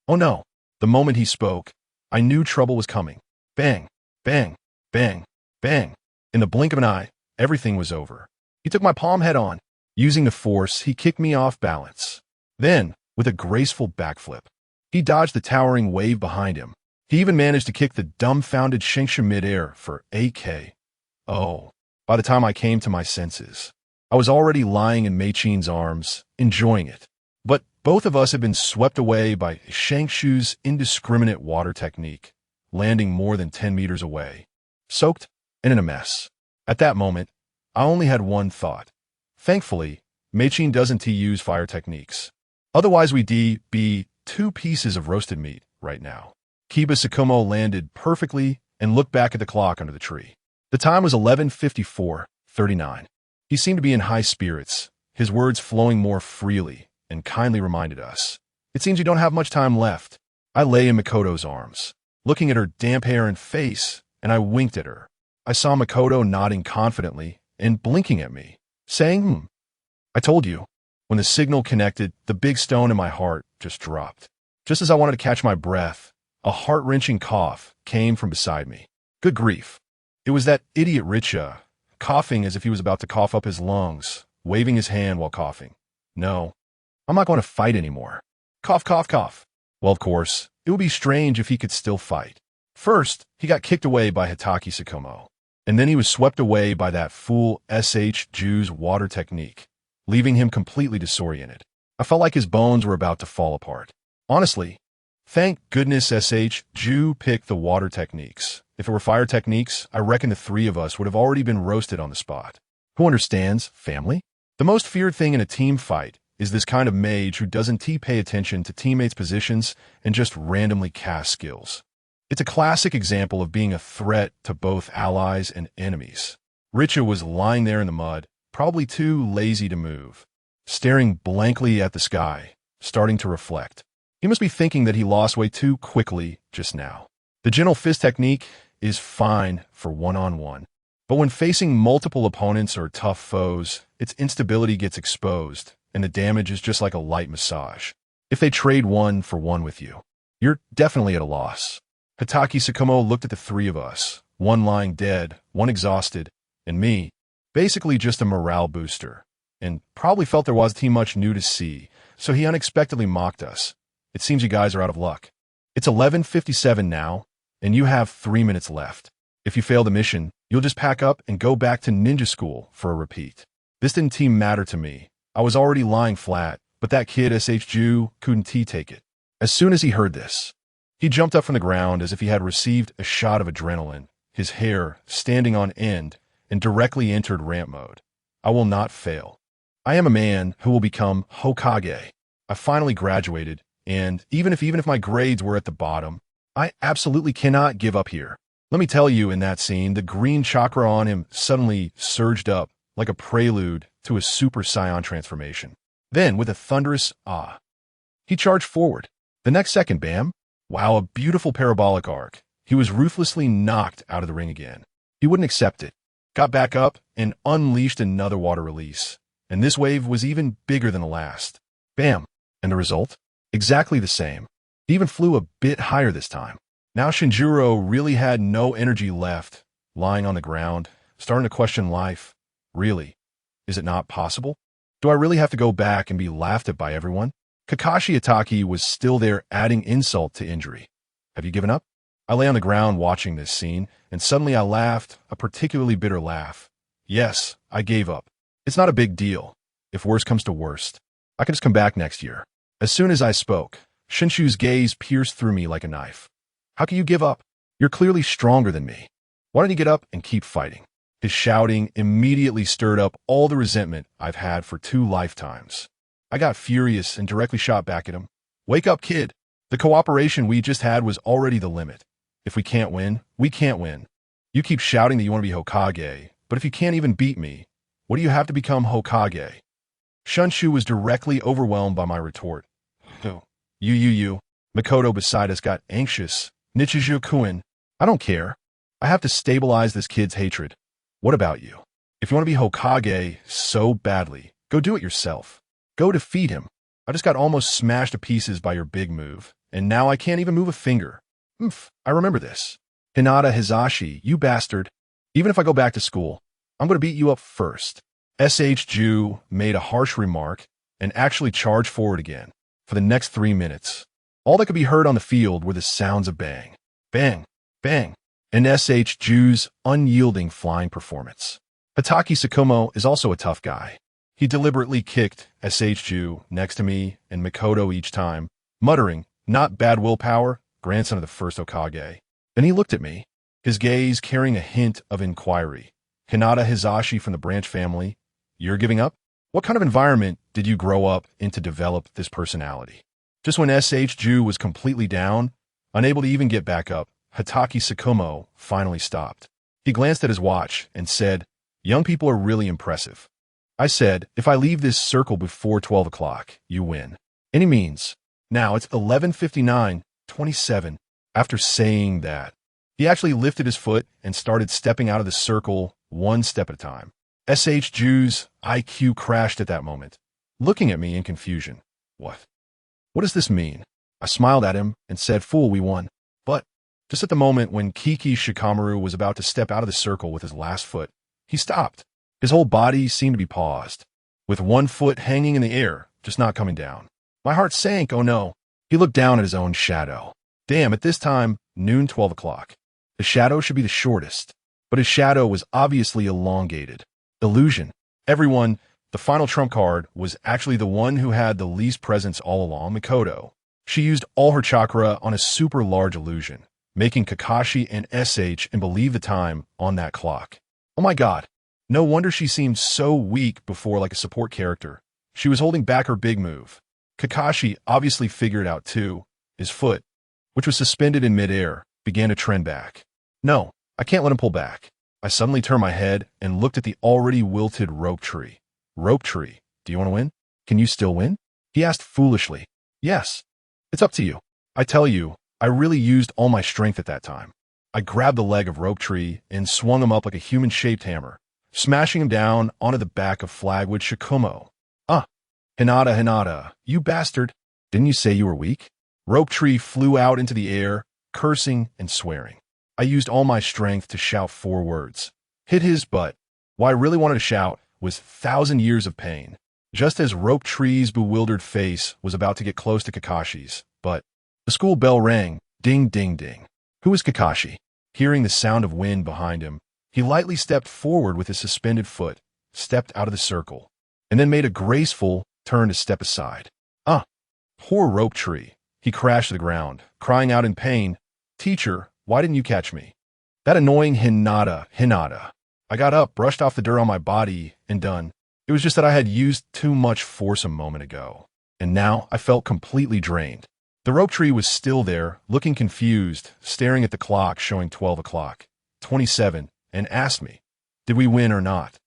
Oh no. The moment he spoke, I knew trouble was coming. Bang, bang, bang, bang. In the blink of an eye, everything was over. He took my palm head on. Using the force, he kicked me off balance. Then, with a graceful backflip, he dodged the towering wave behind him. He even managed to kick the dumbfounded Shingsha midair for 8K. Oh, by the time I came to my senses, I was already lying in Meichin's arms, enjoying it. But both of us had been swept away by Shangshu's indiscriminate water technique, landing more than 10 meters away, soaked and in a mess. At that moment, I only had one thought. Thankfully, Meichin doesn't use fire techniques. Otherwise we'd be 2 pieces of roasted meat right now. Kiba Tsukumo landed perfectly and looked back at the clock under the tree. The time was 11:54:39. He seemed to be in high spirits, his words flowing more freely, and kindly reminded us, "It seems you don't have much time left." I lay in Makoto's arms, looking at her damp hair and face, and I winked at her. I saw Makoto nodding confidently and blinking at me, saying, I told you. When the signal connected, the big stone in my heart just dropped. Just as I wanted to catch my breath, a heart-wrenching cough came from beside me. Good grief. It was that idiot Richa, coughing as if he was about to cough up his lungs, waving his hand while coughing. No, I'm not going to fight anymore. Cough, cough, cough. Well, of course, it would be strange if he could still fight. First, he got kicked away by Hitaki Tsukumo, and then he was swept away by that fool Ju's water technique, leaving him completely disoriented. I felt like his bones were about to fall apart. Honestly, thank goodness Ju picked the water techniques. If it were fire techniques, I reckon the 3 of us would have already been roasted on the spot. Who understands, family? The most feared thing in a team fight is this kind of mage who doesn't pay attention to teammates' positions and just randomly cast skills. It's a classic example of being a threat to both allies and enemies. Richa was lying there in the mud, probably too lazy to move, staring blankly at the sky, starting to reflect. He must be thinking that he lost way too quickly just now. The gentle fist technique is fine for one-on-one, but when facing multiple opponents or tough foes, its instability gets exposed, and the damage is just like a light massage. If they trade 1-for-1 with you, you're definitely at a loss. Hitaki Tsukumo looked at the 3 of us, one lying dead, one exhausted, and me, basically just a morale booster, and probably felt there wasn't too much new to see, so he unexpectedly mocked us. It seems you guys are out of luck. It's 11:57 now, and you have 3 minutes left. If you fail the mission, you'll just pack up and go back to ninja school for a repeat. This didn't matter to me. I was already lying flat, but that kid Ju couldn't take it. As soon as he heard this, he jumped up from the ground as if he had received a shot of adrenaline, his hair standing on end, and directly entered ramp mode. I will not fail. I am a man who will become Hokage. I finally graduated, and even if my grades were at the bottom, I absolutely cannot give up here. Let me tell you, in that scene, the green chakra on him suddenly surged up like a prelude to a Super Saiyan transformation. Then, with a thunderous ah, he charged forward. The next second, bam! Wow, a beautiful parabolic arc. He was ruthlessly knocked out of the ring again. He wouldn't accept it. Got back up and unleashed another water release. And this wave was even bigger than the last. Bam! And the result? Exactly the same. He even flew a bit higher this time. Now Shinjiro really had no energy left, lying on the ground, starting to question life. Really? Is it not possible? Do I really have to go back and be laughed at by everyone? Kakashi Itaki was still there, adding insult to injury. Have you given up? I lay on the ground watching this scene, and suddenly I laughed, a particularly bitter laugh. Yes, I gave up. It's not a big deal. If worst comes to worst, I can just come back next year. As soon as I spoke, Shinshu's gaze pierced through me like a knife. How can you give up? You're clearly stronger than me. Why don't you get up and keep fighting? His shouting immediately stirred up all the resentment I've had for 2 lifetimes. I got furious and directly shot back at him. Wake up, kid. The cooperation we just had was already the limit. If we can't win, we can't win. You keep shouting that you want to be Hokage, but if you can't even beat me, what do you have to become Hokage? Shunshu was directly overwhelmed by my retort. Oh, you. Makoto beside us got anxious. Nichiju-kun, I don't care. I have to stabilize this kid's hatred. What about you? If you want to be Hokage so badly, go do it yourself. Go defeat him. I just got almost smashed to pieces by your big move, and now I can't even move a finger. I remember this. HyugaHizashi, you bastard. Even if I go back to school, I'm going to beat you up first. Ju made a harsh remark and actually charged forward again. For the next 3 minutes, all that could be heard on the field were the sounds of bang, bang, bang, and Ju's unyielding flying performance. Hitaki Tsukumo is also a tough guy. He deliberately kicked Ju next to me and Mikoto each time, muttering, "Not bad willpower, grandson of the first Hokage." Then he looked at me, his gaze carrying a hint of inquiry. "HyugaHizashi from the branch family, you're giving up? What kind of environment did you grow up in to develop this personality?" Just when Ju was completely down, unable to even get back up, Hitaki Tsukumo finally stopped. He glanced at his watch and said, "Young people are really impressive." I said, "If I leave this circle before 12 o'clock, you win." And he means, now it's 11:59:27. After saying that, he actually lifted his foot and started stepping out of the circle one step at a time. Ju's IQ crashed at that moment, looking at me in confusion. What does this mean?" I smiled at him and said, "Fool, we won." But just at the moment when Kiki Shikamaru was about to step out of the circle with his last foot, he stopped. His whole body seemed to be paused, with one foot hanging in the air, just not coming down. My heart sank. Oh no. He looked down at his own shadow. Damn, at this time, noon 12 o'clock. The shadow should be the shortest, but his shadow was obviously elongated. Illusion. Everyone, the final trump card was actually the one who had the least presence all along, Mikoto. She used all her chakra on a super large illusion, making Kakashi and and believe the time on that clock. Oh my god. No wonder she seemed so weak before, like a support character. She was holding back her big move. Kakashi obviously figured it out too. His foot, which was suspended in midair, began to trend back. No, I can't let him pull back. I suddenly turned my head and looked at the already wilted rope tree. "Rope tree, do you want to win? Can you still win?" he asked foolishly. "Yes. It's up to you." I tell you, I really used all my strength at that time. I grabbed the leg of rope tree and swung him up like a human-shaped hammer, smashing him down onto the back of Flagwood Shikumo. Hinata, you bastard. Didn't you say you were weak?" Rope tree flew out into the air, cursing and swearing. I used all my strength to shout 4 words. Hit his butt. What I really wanted to shout was 1,000 years of pain. Just as Rope tree's bewildered face was about to get close to Kakashi's, but the school bell rang. Ding, ding, ding. Who is Kakashi? Hearing the sound of wind behind him, he lightly stepped forward with his suspended foot, stepped out of the circle, and then made a graceful turn to step aside. Poor Rope tree. He crashed to the ground, crying out in pain, "Teacher, why didn't you catch me?" That annoying Hinata. I got up, brushed off the dirt on my body, and done. It was just that I had used too much force a moment ago, and now I felt completely drained. The rope tree was still there, looking confused, staring at the clock showing 12 o'clock, 27, and asked me, "Did we win or not?"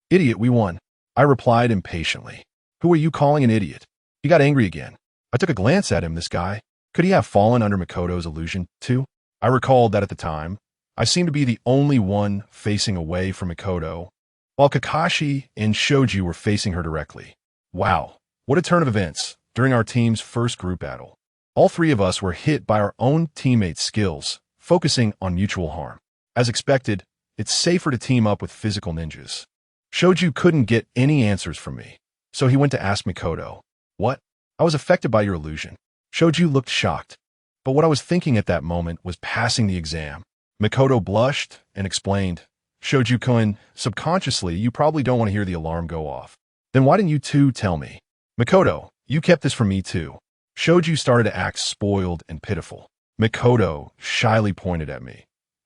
"Idiot, we won," I replied impatiently. "Who are you calling an idiot?" He got angry again. I took a glance at him, this guy. Could he have fallen under Mikoto's illusion, too? I recalled that at the time, I seemed to be the only one facing away from Mikoto, while Kakashi and Shoji were facing her directly. Wow, what a turn of events during our team's first group battle. All 3 of us were hit by our own teammates' skills, focusing on mutual harm. As expected, it's safer to team up with physical ninjas. Shoji couldn't get any answers from me, so he went to ask Mikoto, "What? I was affected by your illusion." Shoji looked shocked, but what I was thinking at that moment was passing the exam. Mikoto blushed and explained, "Shoji-kun, subconsciously you probably don't want to hear the alarm go off. Then why didn't you two tell me?" "Mikoto, you kept this from me too." Shoji started to act spoiled and pitiful. Mikoto shyly pointed at me.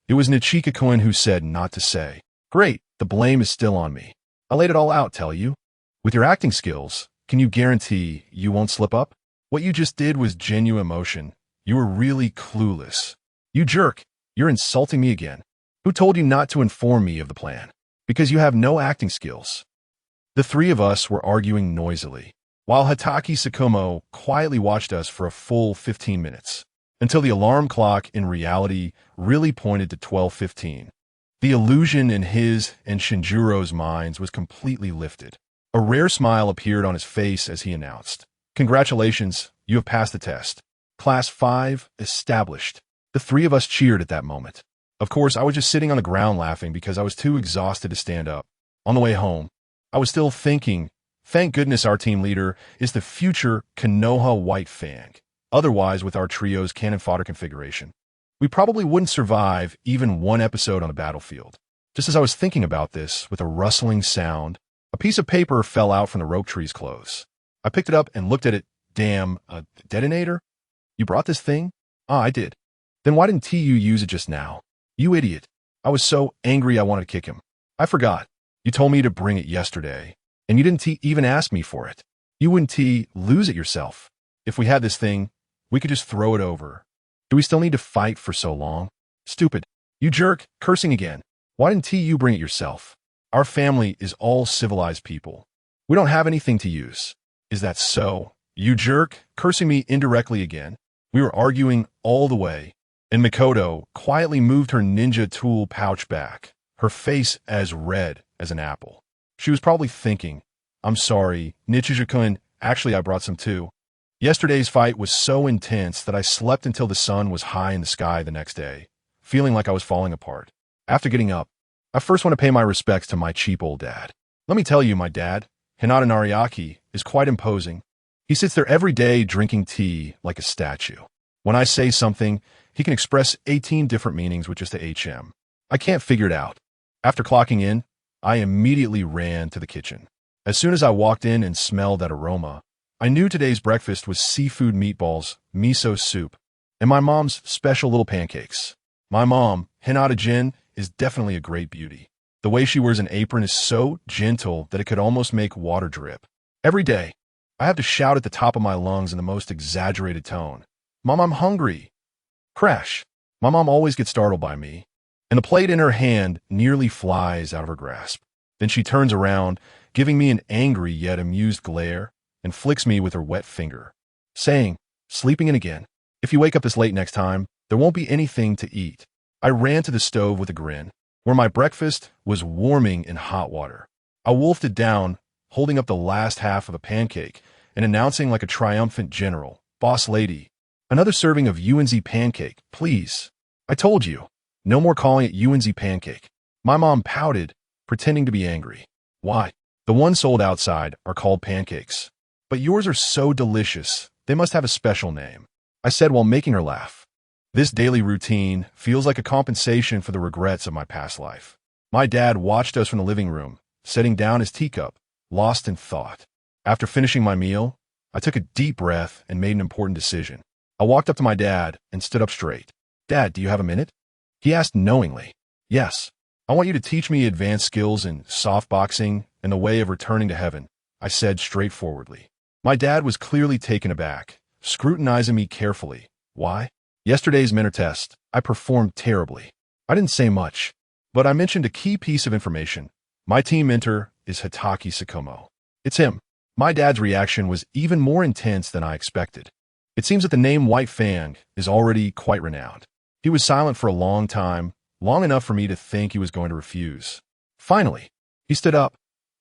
"It was Nichika-kun who said not to say." "Great, the blame is still on me. I laid it all out, tell you. With your acting skills, can you guarantee you won't slip up? What you just did was genuine emotion. You were really clueless. You jerk, you're insulting me again. Who told you not to inform me of the plan? Because you have no acting skills." The 3 of us were arguing noisily, while Hitaki Tsukumo quietly watched us for a full 15 minutes, until the alarm clock in reality really pointed to 12:15. The illusion in his and Shinjuro's minds was completely lifted. A rare smile appeared on his face as he announced, "Congratulations, you have passed the test. Class 5 established." The 3 of us cheered at that moment. Of course, I was just sitting on the ground laughing because I was too exhausted to stand up. On the way home, I was still thinking, thank goodness our team leader is the future Konoha White Fang. Otherwise, with our trio's cannon fodder configuration, we probably wouldn't survive even one episode on the battlefield. Just as I was thinking about this, with a rustling sound, a piece of paper fell out from the rope tree's clothes. I picked it up and looked at it. Damn, a detonator? You brought this thing? Ah, I did. Then why didn't TU use it just now? You idiot. I was so angry I wanted to kick him. I forgot. You told me to bring it yesterday, and you didn't even ask me for it. You wouldn't lose it yourself. If we had this thing, we could just throw it over. Do we still need to fight for so long? Stupid. You jerk, cursing again. Why didn't you bring it yourself? Our family is all civilized people. We don't have anything to use. Is that so? You jerk, cursing me indirectly again. We were arguing all the way, and Mikoto quietly moved her ninja tool pouch back, her face as red as an apple. She was probably thinking, I'm sorry, Nichijou-kun, actually I brought some too. Yesterday's fight was so intense that I slept until the sun was high in the sky the next day, feeling like I was falling apart. After getting up, I first want to pay my respects to my cheap old dad. Let me tell you, my dad, Hinata Nariaki, is quite imposing. He sits there every day drinking tea like a statue. When I say something, he can express 18 different meanings with just a HM. I can't figure it out. After clocking in, I immediately ran to the kitchen. As soon as I walked in and smelled that aroma, I knew today's breakfast was seafood meatballs, miso soup, and my mom's special little pancakes. My mom, Hinata Jin, is definitely a great beauty. The way she wears an apron is so gentle that it could almost make water drip. Every day, I have to shout at the top of my lungs in the most exaggerated tone, Mom, I'm hungry. Crash. My mom always gets startled by me, and the plate in her hand nearly flies out of her grasp. Then she turns around, giving me an angry yet amused glare, and flicks me with her wet finger, saying, sleeping in again. If you wake up this late next time, there won't be anything to eat. I ran to the stove with a grin, where my breakfast was warming in hot water. I wolfed it down, holding up the last half of a pancake and announcing like a triumphant general, Boss lady, another serving of UNZ pancake, please. I told you, no more calling it UNZ pancake. My mom pouted, pretending to be angry. Why? The ones sold outside are called pancakes. But yours are so delicious, they must have a special name, I said while making her laugh. This daily routine feels like a compensation for the regrets of my past life. My dad watched us from the living room, setting down his teacup, lost in thought. After finishing my meal, I took a deep breath and made an important decision. I walked up to my dad and stood up straight. Dad, do you have a minute? He asked knowingly. Yes. I want you to teach me advanced skills in softboxing and the way of returning to heaven, I said straightforwardly. My dad was clearly taken aback, scrutinizing me carefully. Why? Yesterday's mentor test, I performed terribly. I didn't say much, but I mentioned a key piece of information. My team mentor is Hitaki Tsukumo. It's him. My dad's reaction was even more intense than I expected. It seems that the name White Fang is already quite renowned. He was silent for a long time, long enough for me to think he was going to refuse. Finally, he stood up.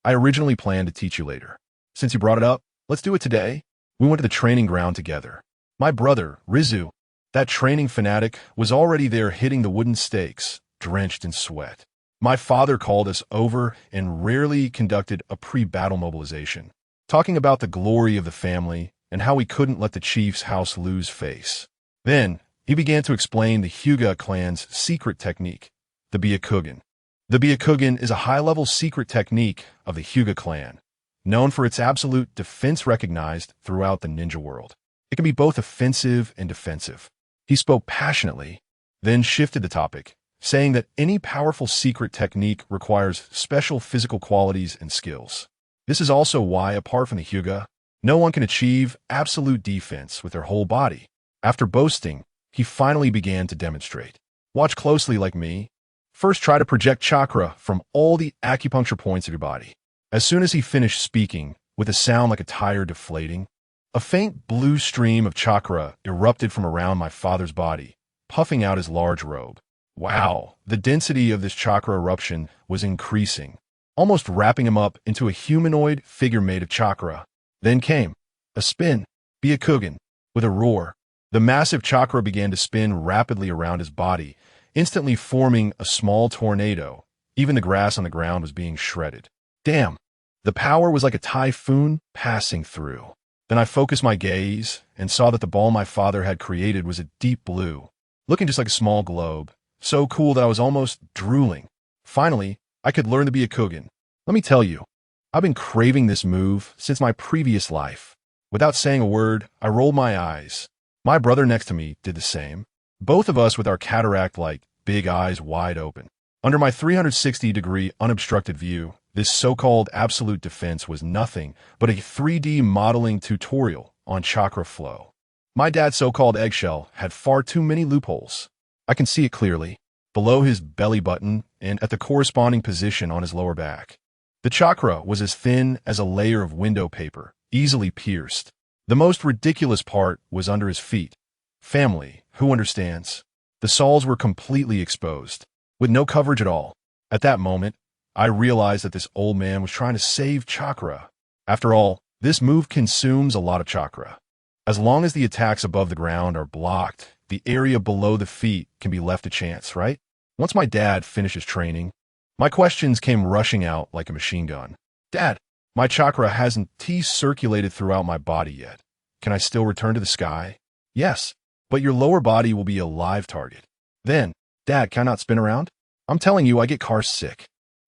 I originally planned to teach you later. Since you brought it up, let's do it today. We went to the training ground together. My brother, Rizu, that training fanatic, was already there hitting the wooden stakes, drenched in sweat. My father called us over and rarely conducted a pre-battle mobilization, talking about the glory of the family and how we couldn't let the chief's house lose face. Then, he began to explain the Hyuga clan's secret technique, the Byakugan. The Byakugan is a high-level secret technique of the Hyuga clan, known for its absolute defense recognized throughout the ninja world. It can be both offensive and defensive. He spoke passionately, then shifted the topic, saying that any powerful secret technique requires special physical qualities and skills. This is also why, apart from the Hyuga, no one can achieve absolute defense with their whole body. After boasting, he finally began to demonstrate. Watch closely like me. First, try to project chakra from all the acupuncture points of your body. As soon as he finished speaking, with a sound like a tire deflating, a faint blue stream of chakra erupted from around my father's body, puffing out his large robe. Wow, the density of this chakra eruption was increasing, almost wrapping him up into a humanoid figure made of chakra. Then came a spin, Byakugan. With a roar, the massive chakra began to spin rapidly around his body, instantly forming a small tornado. Even the grass on the ground was being shredded. Damn, The power was like a typhoon passing through. Then I focused my gaze and saw that the ball my father had created was a deep blue, looking just like a small globe, so cool that I was almost drooling. Finally, I could learn to be a Kugan. Let me tell you, I've been craving this move since my previous life. Without saying a word, I rolled my eyes. My brother next to me did the same, both of us with our cataract-like big eyes wide open. Under my 360-degree unobstructed view, this so-called absolute defense was nothing but a 3D modeling tutorial on chakra flow. My dad's so-called eggshell had far too many loopholes. I can see it clearly, below his belly button and at the corresponding position on his lower back. The chakra was as thin as a layer of window paper, easily pierced. The most ridiculous part was under his feet. Family, who understands? The soles were completely exposed, with no coverage at all. At that moment, I realized that this old man was trying to save chakra. After all, this move consumes a lot of chakra. As long as the attacks above the ground are blocked, the area below the feet can be left to chance, right? Once my dad finishes training, my questions came rushing out like a machine gun. Dad, my chakra hasn't circulated throughout my body yet. Can I still return to the sky? Yes, but your lower body will be a live target. Then, Dad, can I not spin around? I'm telling you, I get car sick.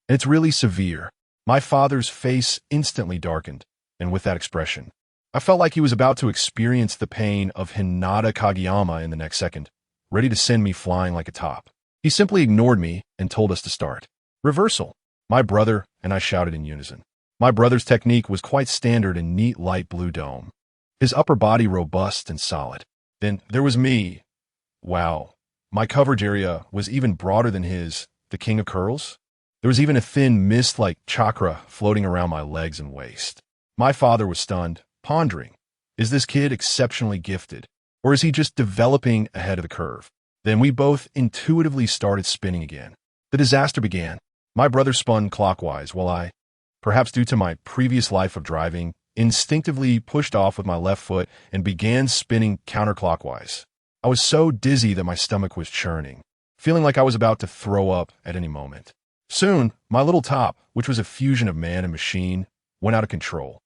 And it's really severe. My father's face instantly darkened, and with that expression, I felt like he was about to experience the pain of Hinata Kageyama in the next second, ready to send me flying like a top. He simply ignored me and told us to start. Reversal. My brother and I shouted in unison. My brother's technique was quite standard in neat light blue dome. His upper body robust and solid. Then there was me. Wow. My coverage area was even broader than his, the king of curls. There was even a thin mist-like chakra floating around my legs and waist. My father was stunned, pondering, is this kid exceptionally gifted, or is he just developing ahead of the curve? Then we both intuitively started spinning again. The disaster began. My brother spun clockwise while I, perhaps due to my previous life of driving, instinctively pushed off with my left foot and began spinning counterclockwise. I was so dizzy that my stomach was churning, feeling like I was about to throw up at any moment. Soon, my little top, which was a fusion of man and machine, went out of control,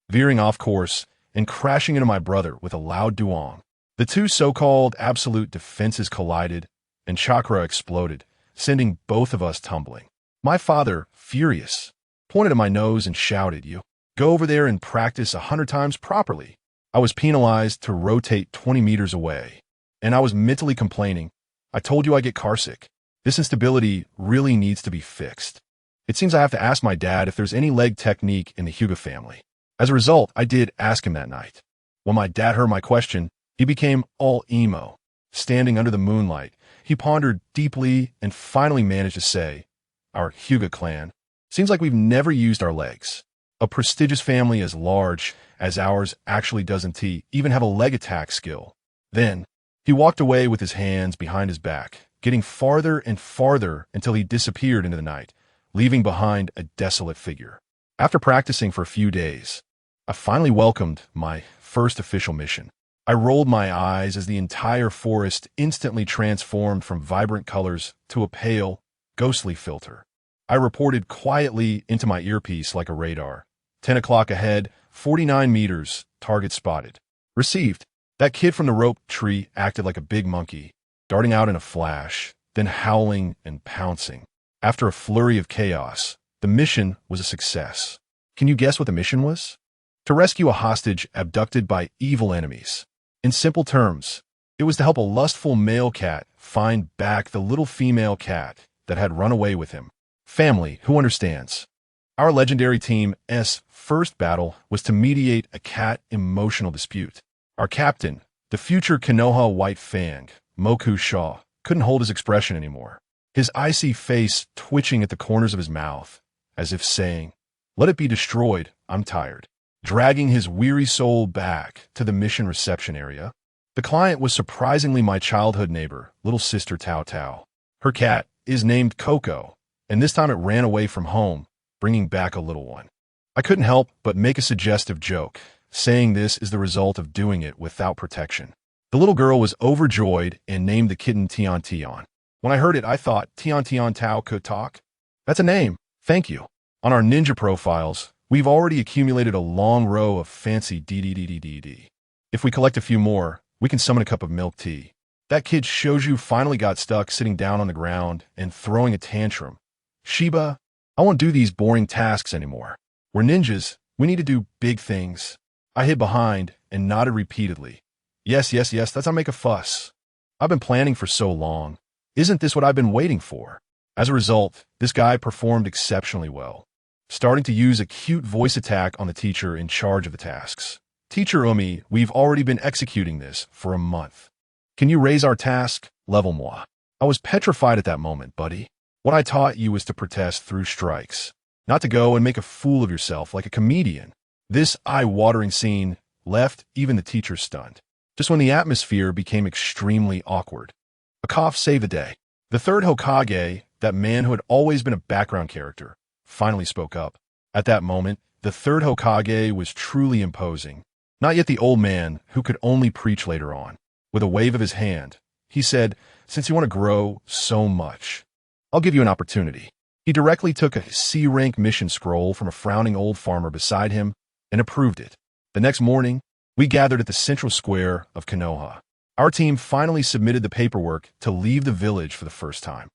veering off course and crashing into my brother with a loud duong. The two so-called absolute defenses collided, and chakra exploded, sending both of us tumbling. My father, furious, pointed at my nose and shouted, "You go over there and practice 100 times properly." I was penalized to rotate 20 meters away, and I was mentally complaining, "I told you I get carsick. This instability really needs to be fixed." It seems I have to ask my dad if there's any leg technique in the Hyuga family. As a result, I did ask him that night. When my dad heard my question, he became all emo. Standing under the moonlight, he pondered deeply and finally managed to say, "Our Hyuga clan, seems like we've never used our legs. A prestigious family as large as ours actually doesn't even have a leg attack skill." Then, he walked away with his hands behind his back, getting farther and farther until he disappeared into the night, leaving behind a desolate figure. After practicing for a few days, I finally welcomed my first official mission. I rolled my eyes as the entire forest instantly transformed from vibrant colors to a pale, ghostly filter. I reported quietly into my earpiece like a radar. 10 o'clock ahead, 49 meters, target spotted. Received. That kid from the rope tree acted like a big monkey, darting out in a flash, then howling and pouncing. After a flurry of chaos, the mission was a success. Can you guess what the mission was? To rescue a hostage abducted by evil enemies. In simple terms, it was to help a lustful male cat find back the little female cat that had run away with him. Family, who understands? Our legendary team's first battle was to mediate a cat emotional dispute. Our captain, the future Konoha White Fang, Moku Shaw, couldn't hold his expression anymore. His icy face twitching at the corners of his mouth, as if saying, "Let it be destroyed, I'm tired." Dragging his weary soul back to the mission reception area, the client was surprisingly my childhood neighbor, little sister Tao Tao. Her cat is named Coco, and this time it ran away from home, bringing back a little one. I couldn't help but make a suggestive joke, saying this is the result of doing it without protection. The little girl was overjoyed and named the kitten Tian Tian. When I heard it, I thought Tian Tian Tao could talk. That's a name. Thank you. On our ninja profiles, We've already accumulated a long row of fancy DDDDDD. If we collect a few more, we can summon a cup of milk tea. That kid Shoju finally got stuck sitting down on the ground and throwing a tantrum. Shiba, I won't do these boring tasks anymore. We're ninjas. We need to do big things. I hid behind and nodded repeatedly. Yes, yes, yes, that's how I make a fuss. I've been planning for so long. Isn't this what I've been waiting for? As a result, this guy performed exceptionally well, starting to use a cute voice attack on the teacher in charge of the tasks. Teacher Umi, we've already been executing this for a month. Can you raise our task? Level moi. I was petrified at that moment, buddy. What I taught you was to protest through strikes, not to go and make a fool of yourself like a comedian. This eye-watering scene left even the teacher stunned, just when the atmosphere became extremely awkward. A cough saved the day. The third Hokage, that man who had always been a background character, finally spoke up. At that moment, the third Hokage was truly imposing. Not yet the old man who could only preach later on. With a wave of his hand, he said, "Since you want to grow so much, I'll give you an opportunity." He directly took a C-rank mission scroll from a frowning old farmer beside him and approved it. The next morning, we gathered at the central square of Konoha. Our team finally submitted the paperwork to leave the village for the first time.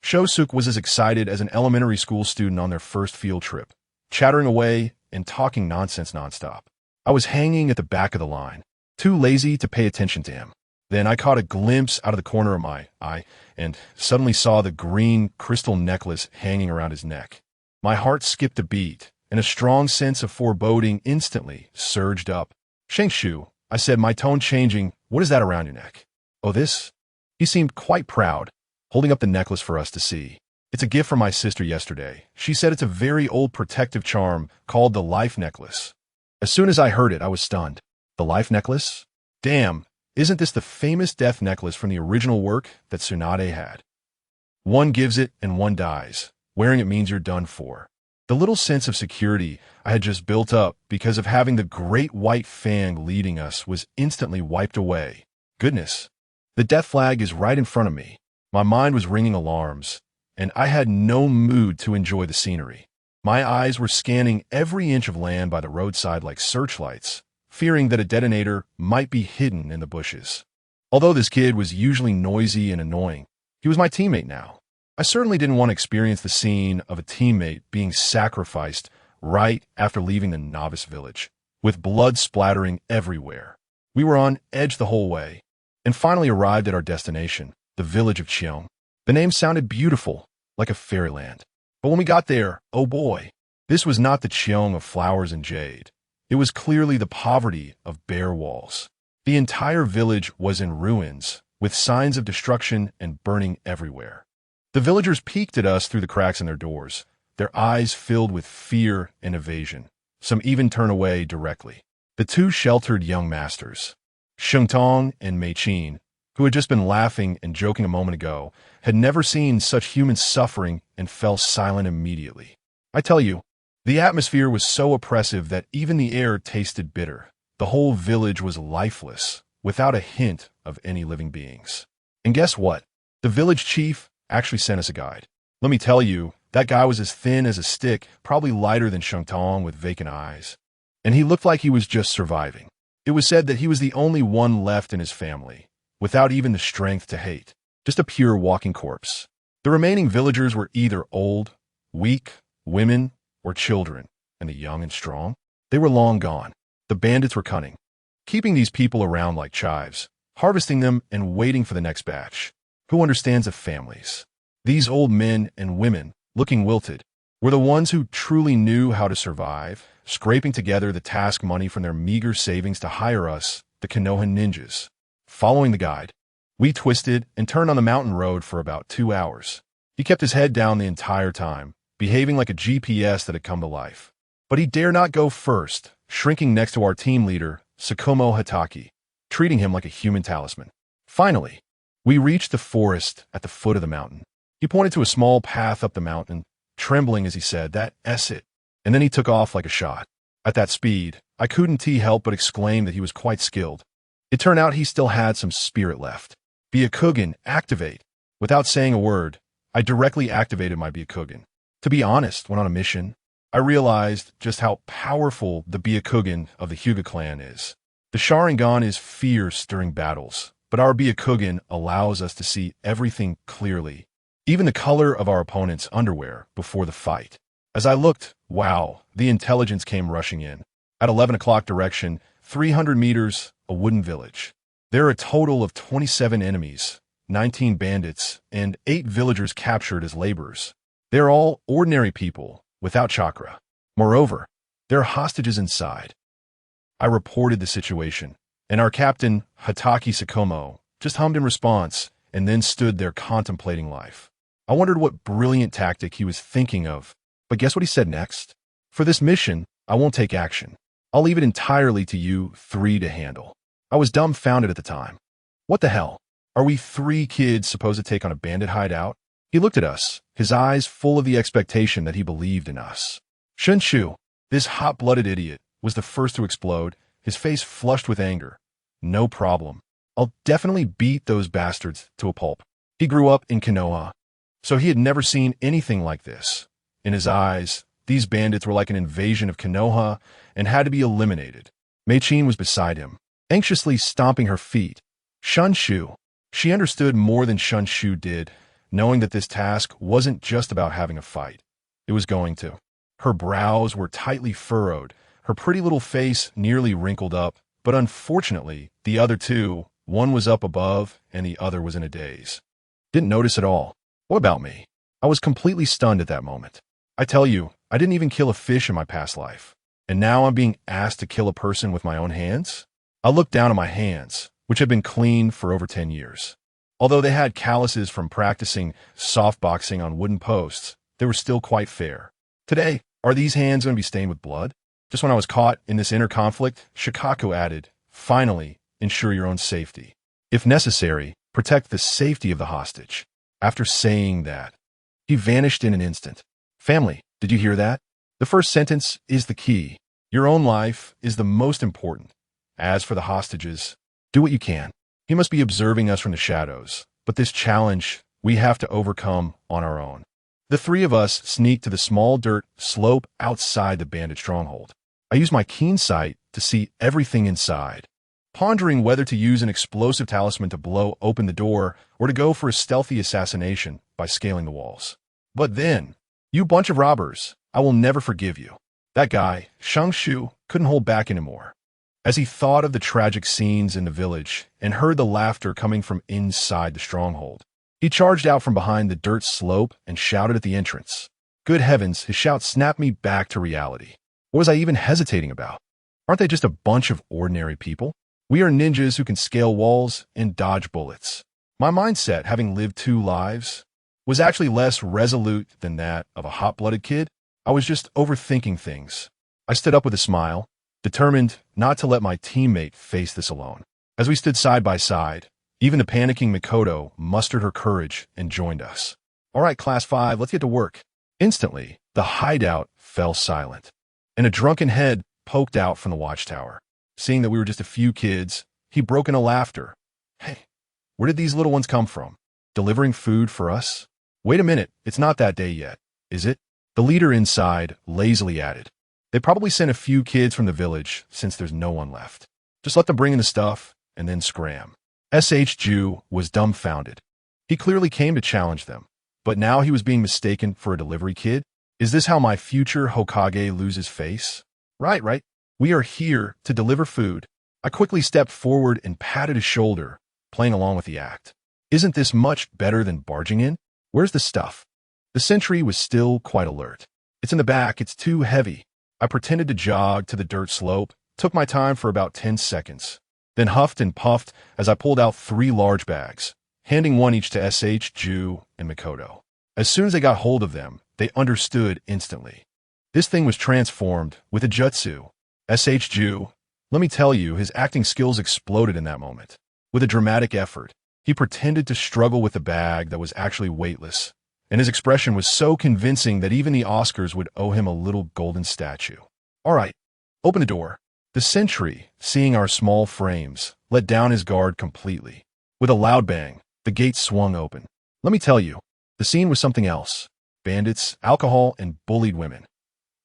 Shosuke was as excited as an elementary school student on their first field trip, chattering away and talking nonsense nonstop. I was hanging at the back of the line, too lazy to pay attention to him. Then I caught a glimpse out of the corner of my eye and suddenly saw the green crystal necklace hanging around his neck. My heart skipped a beat, and a strong sense of foreboding instantly surged up. "Shengshu," I said, my tone changing, "what is that around your neck?" "Oh, this?" He seemed quite proud, holding up the necklace for us to see. "It's a gift from my sister yesterday. She said it's a very old protective charm called the Life Necklace." As soon as I heard it, I was stunned. The Life Necklace? Damn, isn't this the famous death necklace from the original work that Tsunade had? One gives it and one dies. Wearing it means you're done for. The little sense of security I had just built up because of having the great White Fang leading us was instantly wiped away. Goodness, the death flag is right in front of me. My mind was ringing alarms, and I had no mood to enjoy the scenery. My eyes were scanning every inch of land by the roadside like searchlights, fearing that a detonator might be hidden in the bushes. Although this kid was usually noisy and annoying, he was my teammate now. I certainly didn't want to experience the scene of a teammate being sacrificed right after leaving the novice village, with blood splattering everywhere. We were on edge the whole way, and finally arrived at our destination, the village of Cheong. The name sounded beautiful, like a fairyland. But when we got there, oh boy, this was not the Cheong of flowers and jade. It was clearly the poverty of bare walls. The entire village was in ruins, with signs of destruction and burning everywhere. The villagers peeked at us through the cracks in their doors, their eyes filled with fear and evasion. Some even turned away directly. The two sheltered young masters, Shengtong and Mei Qin, who had just been laughing and joking a moment ago, had never seen such human suffering and fell silent immediately. I tell you, the atmosphere was so oppressive that even the air tasted bitter. The whole village was lifeless, without a hint of any living beings. And guess what? The village chief actually sent us a guide. Let me tell you, that guy was as thin as a stick, probably lighter than Shengtong with vacant eyes. And he looked like he was just surviving. It was said that he was the only one left in his family, without even the strength to hate, just a pure walking corpse. The remaining villagers were either old, weak, women, or children, and the young and strong, they were long gone. The bandits were cunning, keeping these people around like chives, harvesting them and waiting for the next batch. Who understands of families? These old men and women, looking wilted, were the ones who truly knew how to survive, scraping together the task money from their meager savings to hire us, the Konoha ninjas. Following the guide, we twisted and turned on the mountain road for about 2 hours. He kept his head down the entire time, behaving like a GPS that had come to life. But he dare not go first, shrinking next to our team leader, Sakomo Hataki, treating him like a human talisman. Finally, we reached the forest at the foot of the mountain. He pointed to a small path up the mountain, trembling as he said, "That's it." And then he took off like a shot. At that speed, I couldn't help but exclaim that he was quite skilled. It turned out he still had some spirit left. Byakugan, activate. Without saying a word, I directly activated my Byakugan. To be honest, when on a mission, I realized just how powerful the Byakugan of the Hyuga clan is. The Sharingan is fierce during battles, but our Byakugan allows us to see everything clearly, even the color of our opponent's underwear before the fight. As I looked, wow, the intelligence came rushing in. At 11 o'clock direction, 300 meters, a wooden village. There are a total of 27 enemies, 19 bandits, and 8 villagers captured as laborers. They're all ordinary people, without chakra. Moreover, there are hostages inside. I reported the situation, and our captain, Hataki Sakomo, just hummed in response and then stood there contemplating life. I wondered what brilliant tactic he was thinking of, but guess what he said next? For this mission, I won't take action. I'll leave it entirely to you 3 to handle. I was dumbfounded at the time. What the hell? Are we 3 kids supposed to take on a bandit hideout? He looked at us, his eyes full of the expectation that he believed in us. Shunshu, this hot-blooded idiot, was the first to explode, his face flushed with anger. No problem. I'll definitely beat those bastards to a pulp. He grew up in Konoha, so he had never seen anything like this. In his eyes, these bandits were like an invasion of Konoha and had to be eliminated. Mei-chin was beside him, anxiously stomping her feet. Shunshu. She understood more than Shunshu did, knowing that this task wasn't just about having a fight. It was going to. Her brows were tightly furrowed, her pretty little face nearly wrinkled up, but unfortunately, the other 2, one was up above and the other was in a daze. Didn't notice at all. What about me? I was completely stunned at that moment. I tell you, I didn't even kill a fish in my past life. And now I'm being asked to kill a person with my own hands? I looked down at my hands, which had been clean for over 10 years. Although they had calluses from practicing softboxing on wooden posts, they were still quite fair. Today, are these hands going to be stained with blood? Just when I was caught in this inner conflict, Shikaku added, finally, ensure your own safety. If necessary, protect the safety of the hostage. After saying that, he vanished in an instant. Family, did you hear that? The first sentence is the key. Your own life is the most important. As for the hostages, do what you can. He must be observing us from the shadows, but this challenge we have to overcome on our own. The 3 of us sneaked to the small dirt slope outside the bandit stronghold. I used my keen sight to see everything inside, pondering whether to use an explosive talisman to blow open the door or to go for a stealthy assassination by scaling the walls. But then, you bunch of robbers, I will never forgive you. That guy, Shunshu, couldn't hold back anymore. As he thought of the tragic scenes in the village and heard the laughter coming from inside the stronghold, he charged out from behind the dirt slope and shouted at the entrance. Good heavens, his shout snapped me back to reality. What was I even hesitating about? Aren't they just a bunch of ordinary people? We are ninjas who can scale walls and dodge bullets. My mindset, having lived 2 lives, was actually less resolute than that of a hot-blooded kid. I was just overthinking things. I stood up with a smile, determined not to let my teammate face this alone. As we stood side by side, even the panicking Mikoto mustered her courage and joined us. All right, Class 5, let's get to work. Instantly, the hideout fell silent, and a drunken head poked out from the watchtower. Seeing that we were just a few kids, he broke into laughter. Hey, where did these little ones come from? Delivering food for us? Wait a minute, it's not that day yet, is it? The leader inside lazily added. They probably sent a few kids from the village since there's no one left. Just let them bring in the stuff and then scram. Ju was dumbfounded. He clearly came to challenge them, but now he was being mistaken for a delivery kid? Is this how my future Hokage loses face? Right. We are here to deliver food. I quickly stepped forward and patted his shoulder, playing along with the act. Isn't this much better than barging in? Where's the stuff? The sentry was still quite alert. It's in the back, it's too heavy. I pretended to jog to the dirt slope, took my time for about 10 seconds, then huffed and puffed as I pulled out 3 large bags, handing one each to Ju and Mikoto. As soon as they got hold of them, they understood instantly. This thing was transformed with a jutsu. Ju, let me tell you, his acting skills exploded in that moment. With a dramatic effort, he pretended to struggle with the bag that was actually weightless, and his expression was so convincing that even the Oscars would owe him a little golden statue. All right, open the door. The sentry, seeing our small frames, let down his guard completely. With a loud bang, the gate swung open. Let me tell you, the scene was something else. Bandits, alcohol, and bullied women.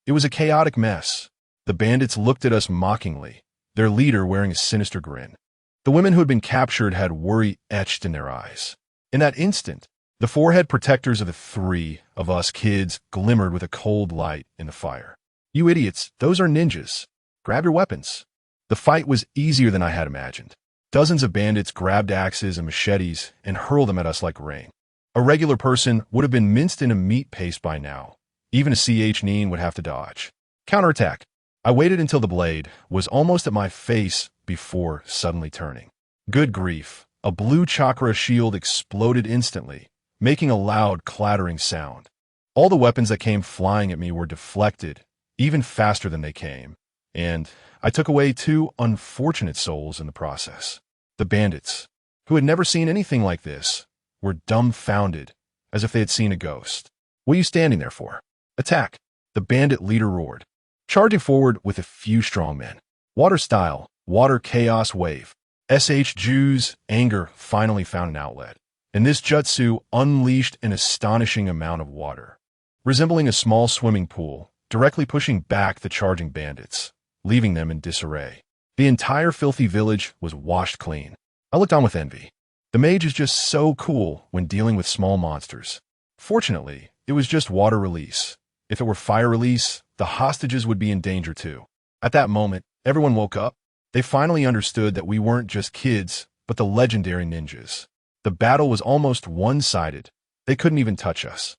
It was a chaotic mess. The bandits looked at us mockingly, their leader wearing a sinister grin. The women who had been captured had worry etched in their eyes. In that instant, the forehead protectors of the three of us kids glimmered with a cold light in the fire. You idiots, those are ninjas. Grab your weapons. The fight was easier than I had imagined. Dozens of bandits grabbed axes and machetes and hurled them at us like rain. A regular person would have been minced in a meat paste by now. Even a CH-9 would have to dodge. Counterattack. I waited until the blade was almost at my face before suddenly turning. Good grief. A blue chakra shield exploded instantly, making a loud clattering sound. All the weapons that came flying at me were deflected, even faster than they came, and I took away 2 unfortunate souls in the process. The bandits, who had never seen anything like this, were dumbfounded, as if they had seen a ghost. What are you standing there for? Attack! The bandit leader roared, charging forward with a few strong men. Water style, water chaos wave. Ju's anger finally found an outlet, and this jutsu unleashed an astonishing amount of water, resembling a small swimming pool, directly pushing back the charging bandits, leaving them in disarray. The entire filthy village was washed clean. I looked on with envy. The mage is just so cool when dealing with small monsters. Fortunately, it was just water release. If it were fire release, the hostages would be in danger too. At that moment, everyone woke up. They finally understood that we weren't just kids, but the legendary ninjas. The battle was almost one-sided. They couldn't even touch us.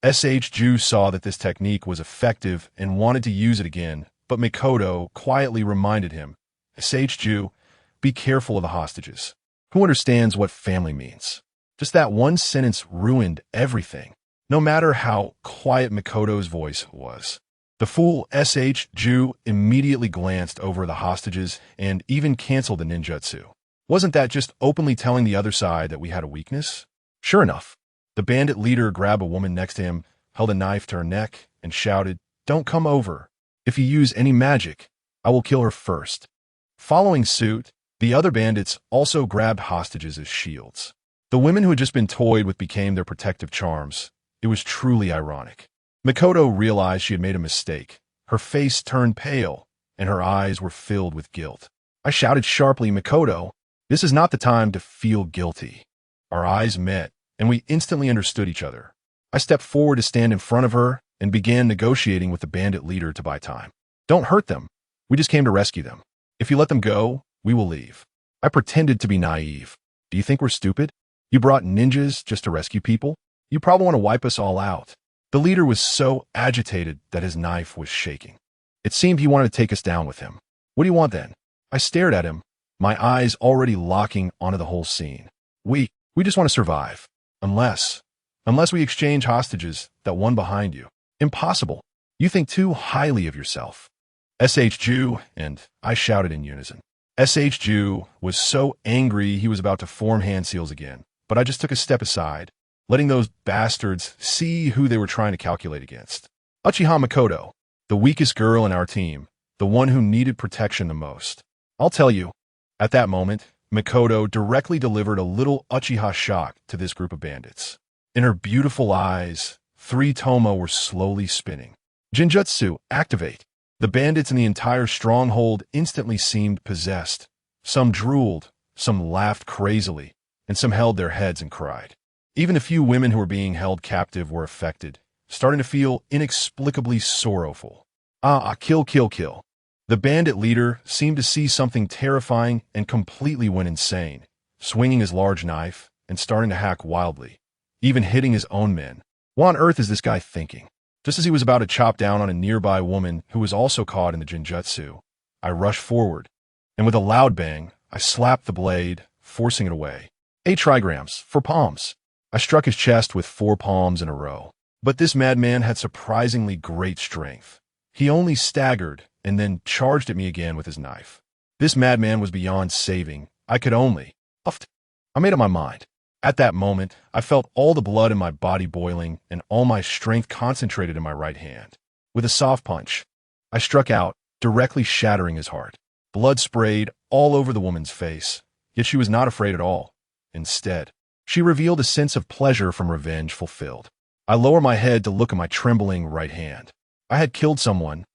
Ju saw that this technique was effective and wanted to use it again, but Mikoto quietly reminded him, Ju, be careful of the hostages. Who understands what family means? Just that one sentence ruined everything, no matter how quiet Mikoto's voice was. The fool Ju immediately glanced over the hostages and even canceled the ninjutsu. Wasn't that just openly telling the other side that we had a weakness? Sure enough, the bandit leader grabbed a woman next to him, held a knife to her neck, and shouted, "Don't come over. If you use any magic, I will kill her first." Following suit, the other bandits also grabbed hostages as shields. The women who had just been toyed with became their protective charms. It was truly ironic. Mikoto realized she had made a mistake. Her face turned pale, and her eyes were filled with guilt. I shouted sharply, "Mikoto, this is not the time to feel guilty." Our eyes met, and we instantly understood each other. I stepped forward to stand in front of her and began negotiating with the bandit leader to buy time. "Don't hurt them. We just came to rescue them. If you let them go, we will leave." I pretended to be naive. "Do you think we're stupid? You brought ninjas just to rescue people? You probably want to wipe us all out." The leader was so agitated that his knife was shaking. It seemed he wanted to take us down with him. "What do you want then?" I stared at him, my eyes already locking onto the whole scene. We just want to survive. Unless we exchange hostages, that one behind you." "Impossible. You think too highly of yourself." Ju, and I shouted in unison. Ju was so angry he was about to form hand seals again, but I just took a step aside, letting those bastards see who they were trying to calculate against. Uchiha Mikoto, the weakest girl in our team, the one who needed protection the most. I'll tell you, at that moment, Mikoto directly delivered a little Uchiha shock to this group of bandits. In her beautiful eyes, 3 Tomo were slowly spinning. Jinjutsu, activate. The bandits in the entire stronghold instantly seemed possessed. Some drooled, some laughed crazily, and some held their heads and cried. Even a few women who were being held captive were affected, starting to feel inexplicably sorrowful. Kill. The bandit leader seemed to see something terrifying and completely went insane, swinging his large knife and starting to hack wildly, even hitting his own men. What on earth is this guy thinking? Just as he was about to chop down on a nearby woman who was also caught in the jinjutsu, I rushed forward, and with a loud bang, I slapped the blade, forcing it away. 8 trigrams, for palms. I struck his chest with 4 palms in a row. But this madman had surprisingly great strength. He only staggered and then charged at me again with his knife. This madman was beyond saving. I could only... I made up my mind. At that moment, I felt all the blood in my body boiling and all my strength concentrated in my right hand. With a soft punch, I struck out, directly shattering his heart. Blood sprayed all over the woman's face, yet she was not afraid at all. Instead, she revealed a sense of pleasure from revenge fulfilled. I lowered my head to look at my trembling right hand. I had killed someone,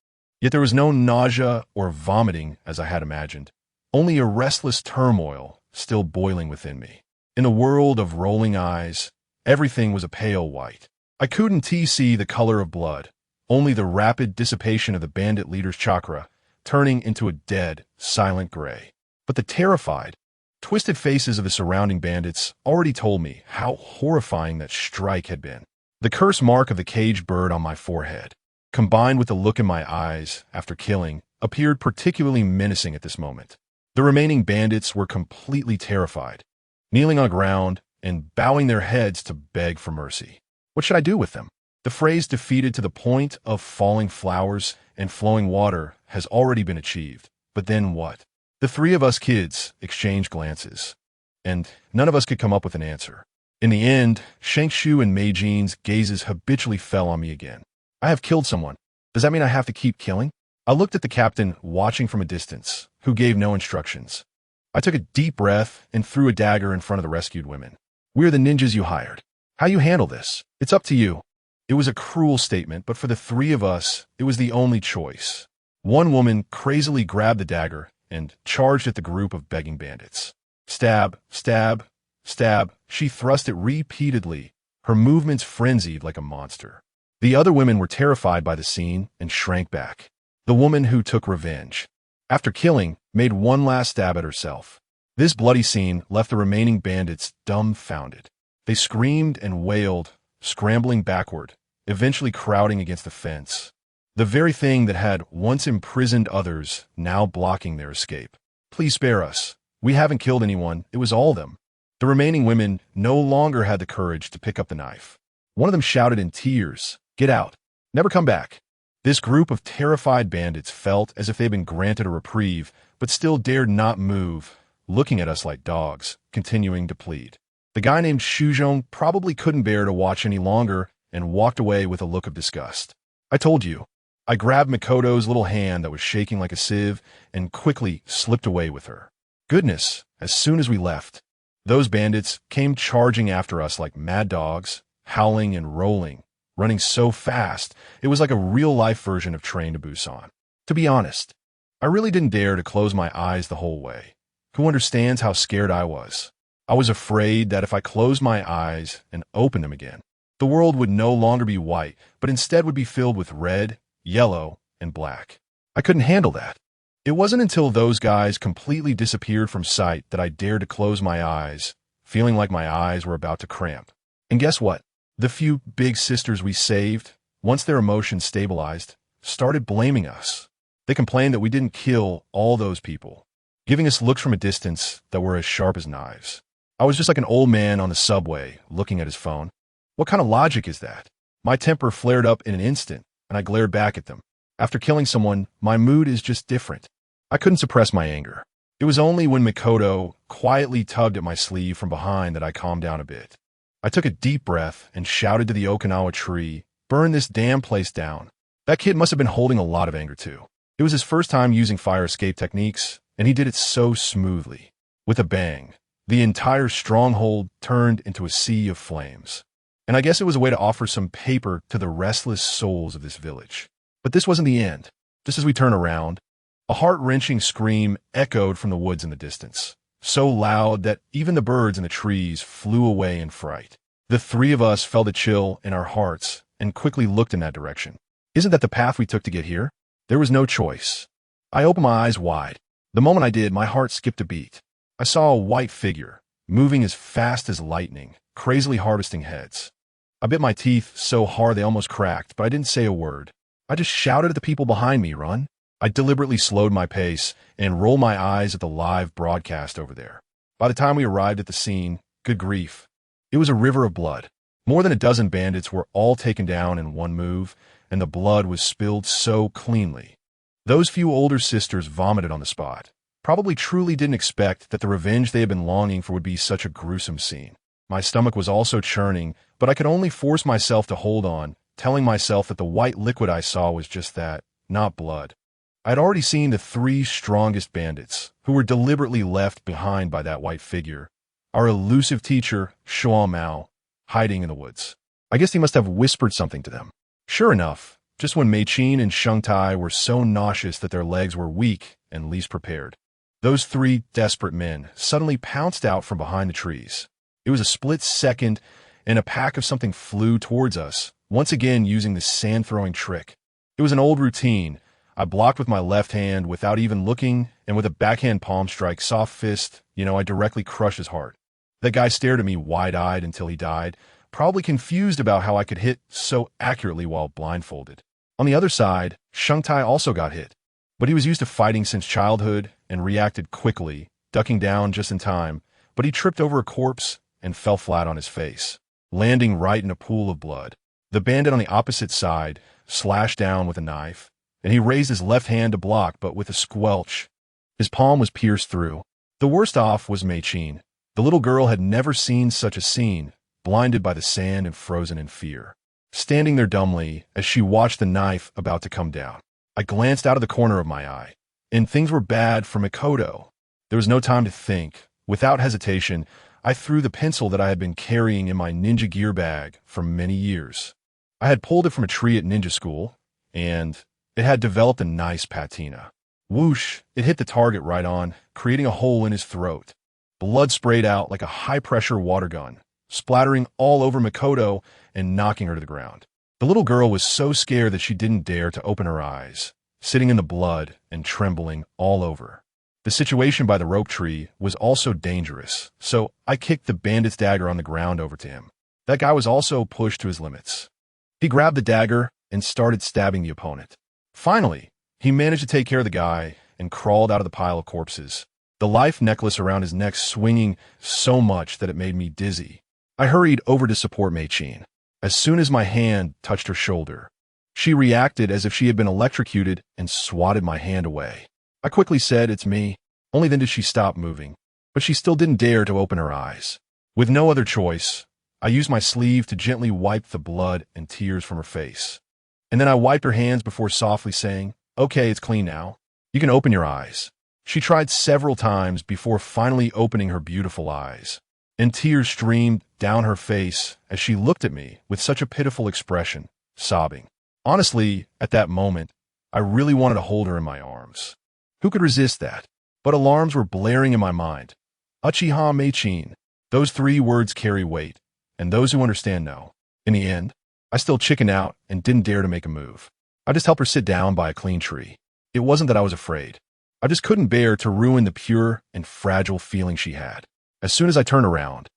yet there was no nausea or vomiting as I had imagined, only a restless turmoil still boiling within me. In a world of rolling eyes, everything was a pale white. I couldn't see the color of blood, only the rapid dissipation of the bandit leader's chakra, turning into a dead, silent gray. But the terrified, twisted faces of the surrounding bandits already told me how horrifying that strike had been. The curse mark of the caged bird on my forehead, combined with the look in my eyes after killing, appeared particularly menacing at this moment. The remaining bandits were completely terrified, kneeling on the ground and bowing their heads to beg for mercy. What should I do with them? The phrase defeated to the point of falling flowers and flowing water has already been achieved. But then what? The three of us kids exchanged glances, and none of us could come up with an answer. In the end, Shangshu and Meijin's gazes habitually fell on me again. I have killed someone. Does that mean I have to keep killing? I looked at the captain watching from a distance, who gave no instructions. I took a deep breath and threw a dagger in front of the rescued women. We're the ninjas you hired. How you handle this? It's up to you. It was a cruel statement, but for the three of us, it was the only choice. One woman crazily grabbed the dagger and charged at the group of begging bandits. Stab, stab, stab. She thrust it repeatedly, her movements frenzied like a monster. The other women were terrified by the scene and shrank back. The woman who took revenge, after killing, made one last stab at herself. This bloody scene left the remaining bandits dumbfounded. They screamed and wailed, scrambling backward, eventually crowding against the fence. The very thing that had once imprisoned others now blocking their escape. Please spare us. We haven't killed anyone. It was all them. The remaining women no longer had the courage to pick up the knife. One of them shouted in tears, "Get out. Never come back." This group of terrified bandits felt as if they'd been granted a reprieve, but still dared not move, looking at us like dogs, continuing to plead. The guy named Shuzhong probably couldn't bear to watch any longer and walked away with a look of disgust. I told you. I grabbed Makoto's little hand that was shaking like a sieve and quickly slipped away with her. Goodness, as soon as we left, those bandits came charging after us like mad dogs, howling and rolling, running so fast, it was like a real-life version of Train to Busan. To be honest, I really didn't dare to close my eyes the whole way. Who understands how scared I was? I was afraid that if I closed my eyes and opened them again, the world would no longer be white, but instead would be filled with red, yellow, and black. I couldn't handle that. It wasn't until those guys completely disappeared from sight that I dared to close my eyes, feeling like my eyes were about to cramp. And guess what? The few big sisters we saved, once their emotions stabilized, started blaming us. They complained that we didn't kill all those people, giving us looks from a distance that were as sharp as knives. I was just like an old man on the subway looking at his phone. What kind of logic is that? My temper flared up in an instant, and I glared back at them. After killing someone, my mood is just different. I couldn't suppress my anger. It was only when Makoto quietly tugged at my sleeve from behind that I calmed down a bit. I took a deep breath and shouted to the Okinawa tree, "Burn this damn place down." That kid must have been holding a lot of anger too. It was his first time using fire escape techniques, and he did it so smoothly. With a bang, the entire stronghold turned into a sea of flames. And I guess it was a way to offer some paper to the restless souls of this village. But this wasn't the end. Just as we turned around, a heart-wrenching scream echoed from the woods in the distance, so loud that even the birds in the trees flew away in fright. The three of us felt a chill in our hearts and quickly looked in that direction. Isn't that the path we took to get here? There was no choice. I opened my eyes wide. The moment I did, my heart skipped a beat. I saw a white figure, moving as fast as lightning, crazily harvesting heads. I bit my teeth so hard they almost cracked, but I didn't say a word. I just shouted at the people behind me, "Run!" I deliberately slowed my pace and rolled my eyes at the live broadcast over there. By the time we arrived at the scene, good grief, it was a river of blood. More than a dozen bandits were all taken down in one move, and the blood was spilled so cleanly. Those few older sisters vomited on the spot. Probably truly didn't expect that the revenge they had been longing for would be such a gruesome scene. My stomach was also churning, but I could only force myself to hold on, telling myself that the white liquid I saw was just that, not blood. I had already seen the three strongest bandits, who were deliberately left behind by that white figure, our elusive teacher, Shuan Mao, hiding in the woods. I guess he must have whispered something to them. Sure enough, just when Mei-chin and Sheng-tai were so nauseous that their legs were weak and least prepared. Those three desperate men suddenly pounced out from behind the trees. It was a split second, and a pack of something flew towards us, once again using the sand-throwing trick. It was an old routine. I blocked with my left hand without even looking, and with a backhand palm strike, soft fist, I directly crushed his heart. That guy stared at me wide-eyed until he died, probably confused about how I could hit so accurately while blindfolded. On the other side, Sheng-tai also got hit, but he was used to fighting since childhood and reacted quickly, ducking down just in time, but he tripped over a corpse and fell flat on his face, landing right in a pool of blood. The bandit on the opposite side slashed down with a knife, and he raised his left hand to block, but with a squelch, his palm was pierced through. The worst off was Mei-chin. The little girl had never seen such a scene, blinded by the sand and frozen in fear, standing there dumbly as she watched the knife about to come down. I glanced out of the corner of my eye, and things were bad for Mikoto. There was no time to think. Without hesitation, I threw the pencil that I had been carrying in my ninja gear bag for many years. I had pulled it from a tree at ninja school, and it had developed a nice patina. Whoosh! It hit the target right on, creating a hole in his throat. Blood sprayed out like a high-pressure water gun, splattering all over Mikoto and knocking her to the ground. The little girl was so scared that she didn't dare to open her eyes, sitting in the blood and trembling all over. The situation by the rope tree was also dangerous, so I kicked the bandit's dagger on the ground over to him. That guy was also pushed to his limits. He grabbed the dagger and started stabbing the opponent. Finally, he managed to take care of the guy and crawled out of the pile of corpses, the life necklace around his neck swinging so much that it made me dizzy. I hurried over to support Mei-chin. As soon as my hand touched her shoulder, she reacted as if she had been electrocuted and swatted my hand away. I quickly said, "It's me." Only then did she stop moving, but she still didn't dare to open her eyes. With no other choice, I used my sleeve to gently wipe the blood and tears from her face. And then I wiped her hands before softly saying, "Okay, it's clean now. You can open your eyes." She tried several times before finally opening her beautiful eyes, and tears streamed down her face as she looked at me with such a pitiful expression, sobbing. Honestly, at that moment, I really wanted to hold her in my arms. Who could resist that? But alarms were blaring in my mind. Uchiha Mei-chin. Those three words carry weight, and those who understand know. In the end, I still chickened out and didn't dare to make a move. I just helped her sit down by a clean tree. It wasn't that I was afraid. I just couldn't bear to ruin the pure and fragile feeling she had. As soon as I turned around,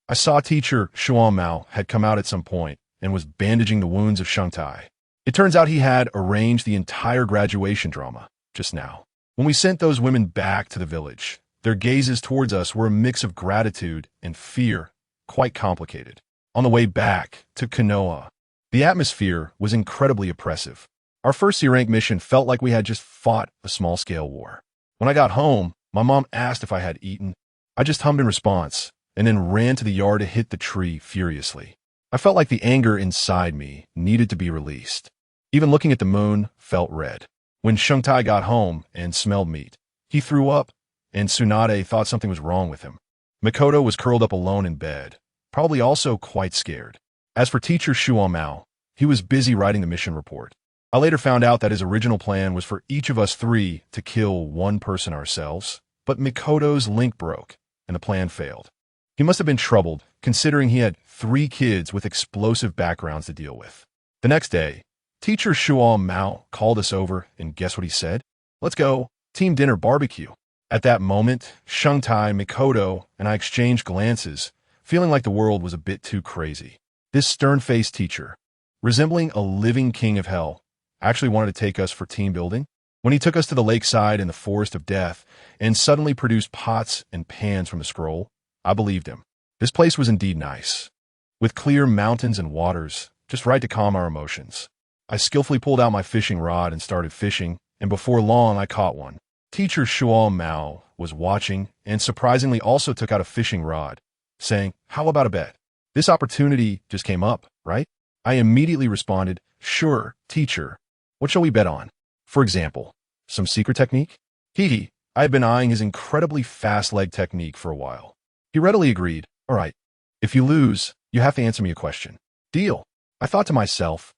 I saw teacher Xuan Mao had come out at some point and was bandaging the wounds of Sheng-tai. It turns out he had arranged the entire graduation drama just now. When we sent those women back to the village, their gazes towards us were a mix of gratitude and fear, quite complicated. On the way back to Konoha, the atmosphere was incredibly oppressive. Our first C-rank mission felt like we had just fought a small-scale war. When I got home, my mom asked if I had eaten. I just hummed in response, and then ran to the yard to hit the tree furiously. I felt like the anger inside me needed to be released. Even looking at the moon felt red. When Sheng-tai got home and smelled meat, he threw up, and Tsunade thought something was wrong with him. Mikoto was curled up alone in bed, probably also quite scared. As for teacher Xuan Mao, he was busy writing the mission report. I later found out that his original plan was for each of us three to kill one person ourselves, but Mikoto's link broke, and the plan failed. He must have been troubled, considering he had 3 kids with explosive backgrounds to deal with. The next day, teacher Xuan Mao called us over, and guess what he said? "Let's go, team dinner barbecue." At that moment, Sheng-tai, Mikoto, and I exchanged glances, feeling like the world was a bit too crazy. This stern-faced teacher, resembling a living king of hell, actually wanted to take us for team building. When he took us to the lakeside in the forest of death and suddenly produced pots and pans from the scroll, I believed him. This place was indeed nice, with clear mountains and waters, just right to calm our emotions. I skillfully pulled out my fishing rod and started fishing, and before long I caught one. Teacher Xuan Mao was watching and surprisingly also took out a fishing rod, saying, "How about a bet? This opportunity just came up, right?" I immediately responded, "Sure, teacher. What shall we bet on? For example, some secret technique?" I had been eyeing his incredibly fast leg technique for a while. He readily agreed, "All right, if you lose, you have to answer me a question." "Deal." I thought to myself,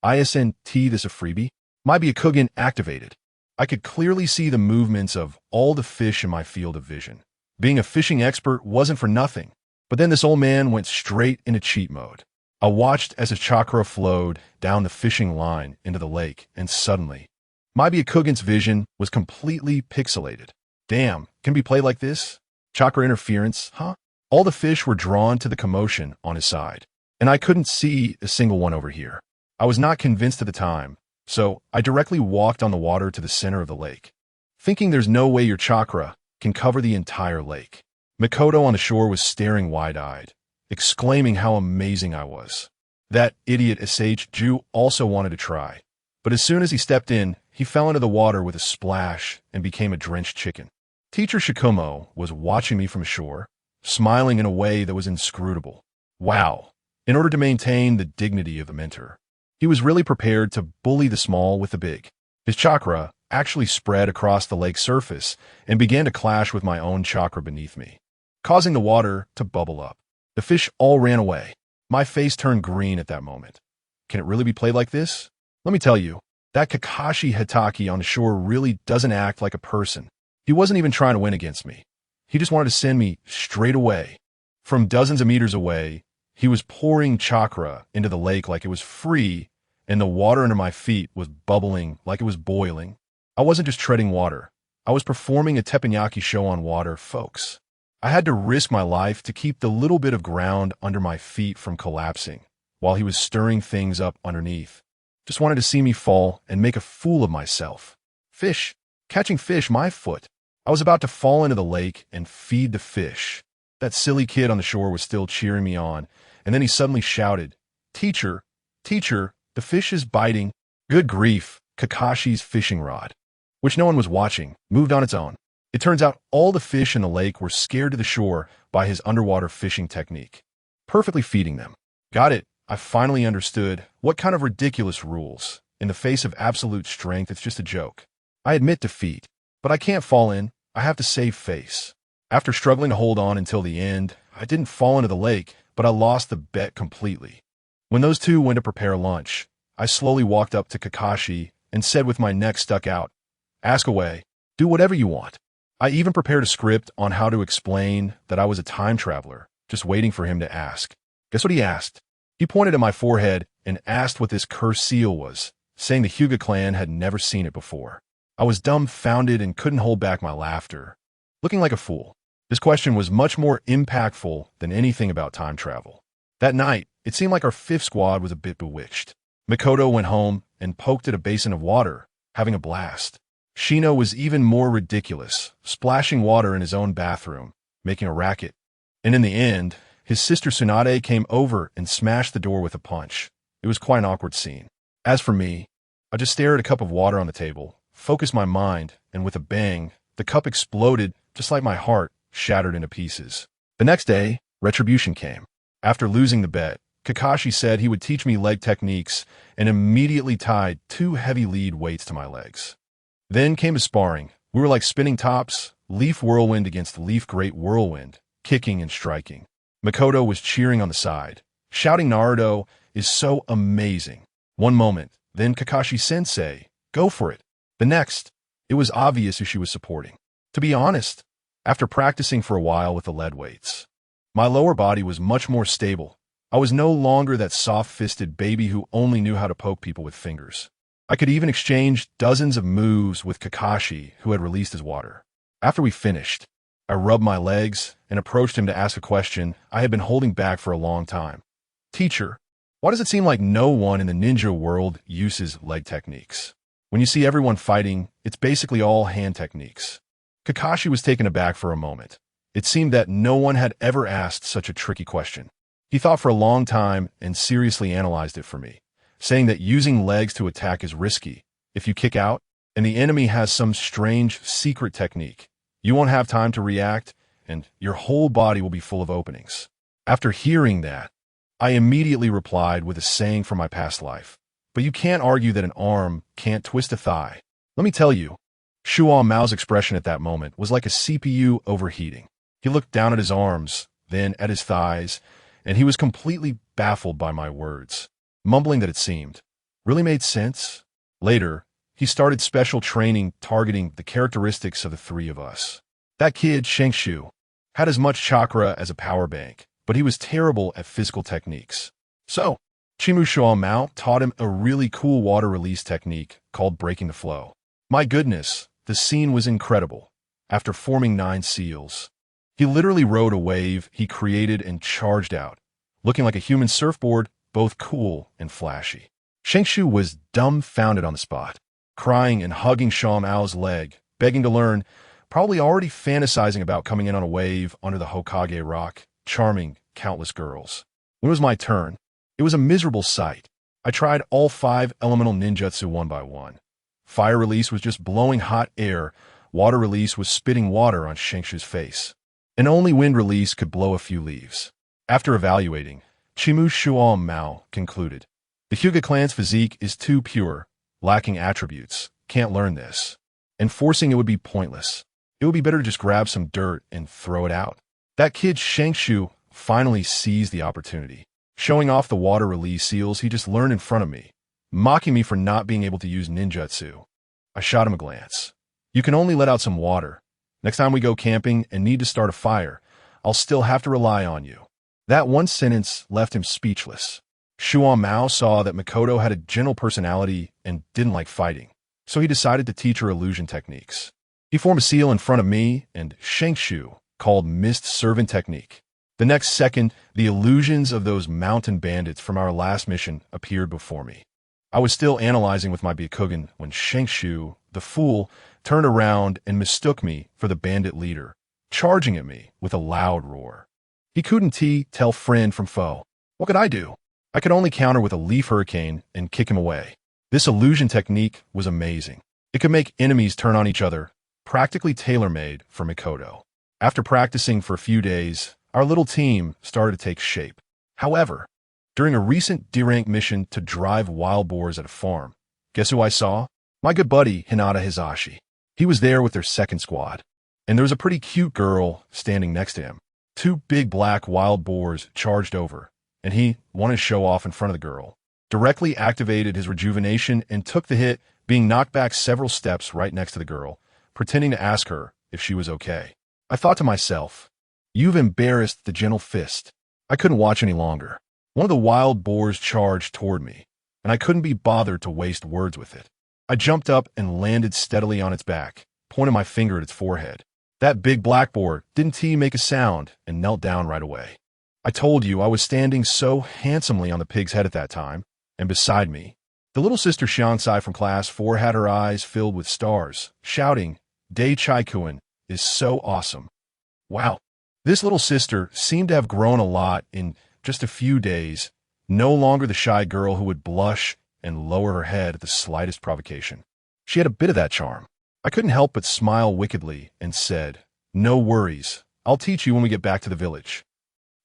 ISNT this a freebie? Might be a Kugan activated. I could clearly see the movements of all the fish in my field of vision. Being a fishing expert wasn't for nothing. But then this old man went straight into cheat mode. I watched as his chakra flowed down the fishing line into the lake, and suddenly, my Byakugan's vision was completely pixelated. Damn, can it be played like this? Chakra interference, huh? All the fish were drawn to the commotion on his side, and I couldn't see a single one over here. I was not convinced at the time, so I directly walked on the water to the center of the lake, thinking there's no way your chakra can cover the entire lake. Makoto on the shore was staring wide-eyed, exclaiming how amazing I was. That idiot Sage Jew also wanted to try, but as soon as he stepped in, he fell into the water with a splash and became a drenched chicken. Teacher Shikumo was watching me from shore, smiling in a way that was inscrutable. Wow. In order to maintain the dignity of the mentor, he was really prepared to bully the small with the big. His chakra actually spread across the lake's surface and began to clash with my own chakra beneath me, causing the water to bubble up. The fish all ran away. My face turned green at that moment. Can it really be played like this? Let me tell you, that Kakashi Hitaki on the shore really doesn't act like a person. He wasn't even trying to win against me. He just wanted to send me straight away. From dozens of meters away, he was pouring chakra into the lake like it was free, and the water under my feet was bubbling like it was boiling. I wasn't just treading water. I was performing a teppanyaki show on water, folks. I had to risk my life to keep the little bit of ground under my feet from collapsing while he was stirring things up underneath. Just wanted to see me fall and make a fool of myself. Fish. Catching fish, my foot. I was about to fall into the lake and feed the fish. That silly kid on the shore was still cheering me on, and then he suddenly shouted, "Teacher, teacher, the fish is biting." Good grief, Kakashi's fishing rod, which no one was watching, moved on its own. It turns out all the fish in the lake were scared to the shore by his underwater fishing technique, perfectly feeding them. Got it. I finally understood what kind of ridiculous rules. In the face of absolute strength, it's just a joke. I admit defeat, but I can't fall in. I have to save face. After struggling to hold on until the end, I didn't fall into the lake, but I lost the bet completely. When those two went to prepare lunch, I slowly walked up to Kakashi and said with my neck stuck out, "Ask away. Do whatever you want." I even prepared a script on how to explain that I was a time traveler, just waiting for him to ask. Guess what he asked? He pointed at my forehead and asked what this cursed seal was, saying the Hyuga clan had never seen it before. I was dumbfounded and couldn't hold back my laughter, looking like a fool. This question was much more impactful than anything about time travel. That night, it seemed like our fifth squad was a bit bewitched. Makoto went home and poked at a basin of water, having a blast. Shino was even more ridiculous, splashing water in his own bathroom, making a racket. And in the end, his sister Tsunade came over and smashed the door with a punch. It was quite an awkward scene. As for me, I just stared at a cup of water on the table, focused my mind, and with a bang, the cup exploded just like my heart, shattered into pieces. The next day, retribution came. After losing the bet, Kakashi said he would teach me leg techniques and immediately tied 2 heavy lead weights to my legs. Then came a sparring. We were like spinning tops, leaf whirlwind against leaf great whirlwind, kicking and striking. Makoto was cheering on the side, shouting Naruto is so amazing. One moment, then Kakashi-sensei, go for it. The next, it was obvious who she was supporting. To be honest, after practicing for a while with the lead weights, my lower body was much more stable. I was no longer that soft-fisted baby who only knew how to poke people with fingers. I could even exchange dozens of moves with Kakashi, who had released his water. After we finished, I rubbed my legs and approached him to ask a question I had been holding back for a long time. Teacher, why does it seem like no one in the ninja world uses leg techniques? When you see everyone fighting, it's basically all hand techniques. Kakashi was taken aback for a moment. It seemed that no one had ever asked such a tricky question. He thought for a long time and seriously analyzed it for me, saying that using legs to attack is risky. If you kick out, and the enemy has some strange secret technique, you won't have time to react, and your whole body will be full of openings. After hearing that, I immediately replied with a saying from my past life. But you can't argue that an arm can't twist a thigh. Let me tell you, Shuo Mao's expression at that moment was like a CPU overheating. He looked down at his arms, then at his thighs, and he was completely baffled by my words, mumbling that it seemed, really made sense. Later, he started special training targeting the characteristics of the three of us. That kid, Shengshu, had as much chakra as a power bank, but he was terrible at physical techniques. So, Chimu Shuo Mao taught him a really cool water release technique called breaking the flow. My goodness, the scene was incredible. After forming 9 seals, he literally rode a wave he created and charged out, looking like a human surfboard, both cool and flashy. Shengshu was dumbfounded on the spot, crying and hugging Shuo Mao's leg, begging to learn, probably already fantasizing about coming in on a wave under the Hokage rock, charming countless girls. When it was my turn, it was a miserable sight. I tried all 5 elemental ninjutsu one by one. Fire release was just blowing hot air, water release was spitting water on Shengshu's face, and only wind release could blow a few leaves. After evaluating, Chimu Shuo Mao concluded, the Hyuga clan's physique is too pure, lacking attributes, can't learn this. And forcing it would be pointless. It would be better to just grab some dirt and throw it out. That kid Shengshu finally seized the opportunity, showing off the water release seals he just learned in front of me, mocking me for not being able to use ninjutsu. I shot him a glance. You can only let out some water. Next time we go camping and need to start a fire, I'll still have to rely on you. That one sentence left him speechless. Shuo Mao saw that Makoto had a gentle personality and didn't like fighting, so he decided to teach her illusion techniques. He formed a seal in front of me and Shengshu called Mist Servant Technique. The next second, the illusions of those mountain bandits from our last mission appeared before me. I was still analyzing with my Byakugan when Shengshu, the fool, turned around and mistook me for the bandit leader, charging at me with a loud roar. He couldn't tell friend from foe. What could I do? I could only counter with a leaf hurricane and kick him away. This illusion technique was amazing. It could make enemies turn on each other, practically tailor-made for Makoto. After practicing for a few days, our little team started to take shape. However, during a recent D-rank mission to drive wild boars at a farm, guess who I saw? My good buddy, HyugaHizashi. He was there with their second squad, and there was a pretty cute girl standing next to him. 2 big black wild boars charged over, and he wanted to show off in front of the girl. Directly activated his rejuvenation and took the hit, being knocked back several steps right next to the girl, pretending to ask her if she was okay. I thought to myself, you've embarrassed the gentle fist. I couldn't watch any longer. One of the wild boars charged toward me, and I couldn't be bothered to waste words with it. I jumped up and landed steadily on its back, pointing my finger at its forehead. That big black boar didn't make a sound and knelt down right away. I told you I was standing so handsomely on the pig's head at that time, and beside me, the little sister Xiangsai from class 4 had her eyes filled with stars, shouting, Dei Chai-kun is so awesome. Wow. This little sister seemed to have grown a lot in just a few days, no longer the shy girl who would blush and lower her head at the slightest provocation. She had a bit of that charm. I couldn't help but smile wickedly and said, no worries, I'll teach you when we get back to the village.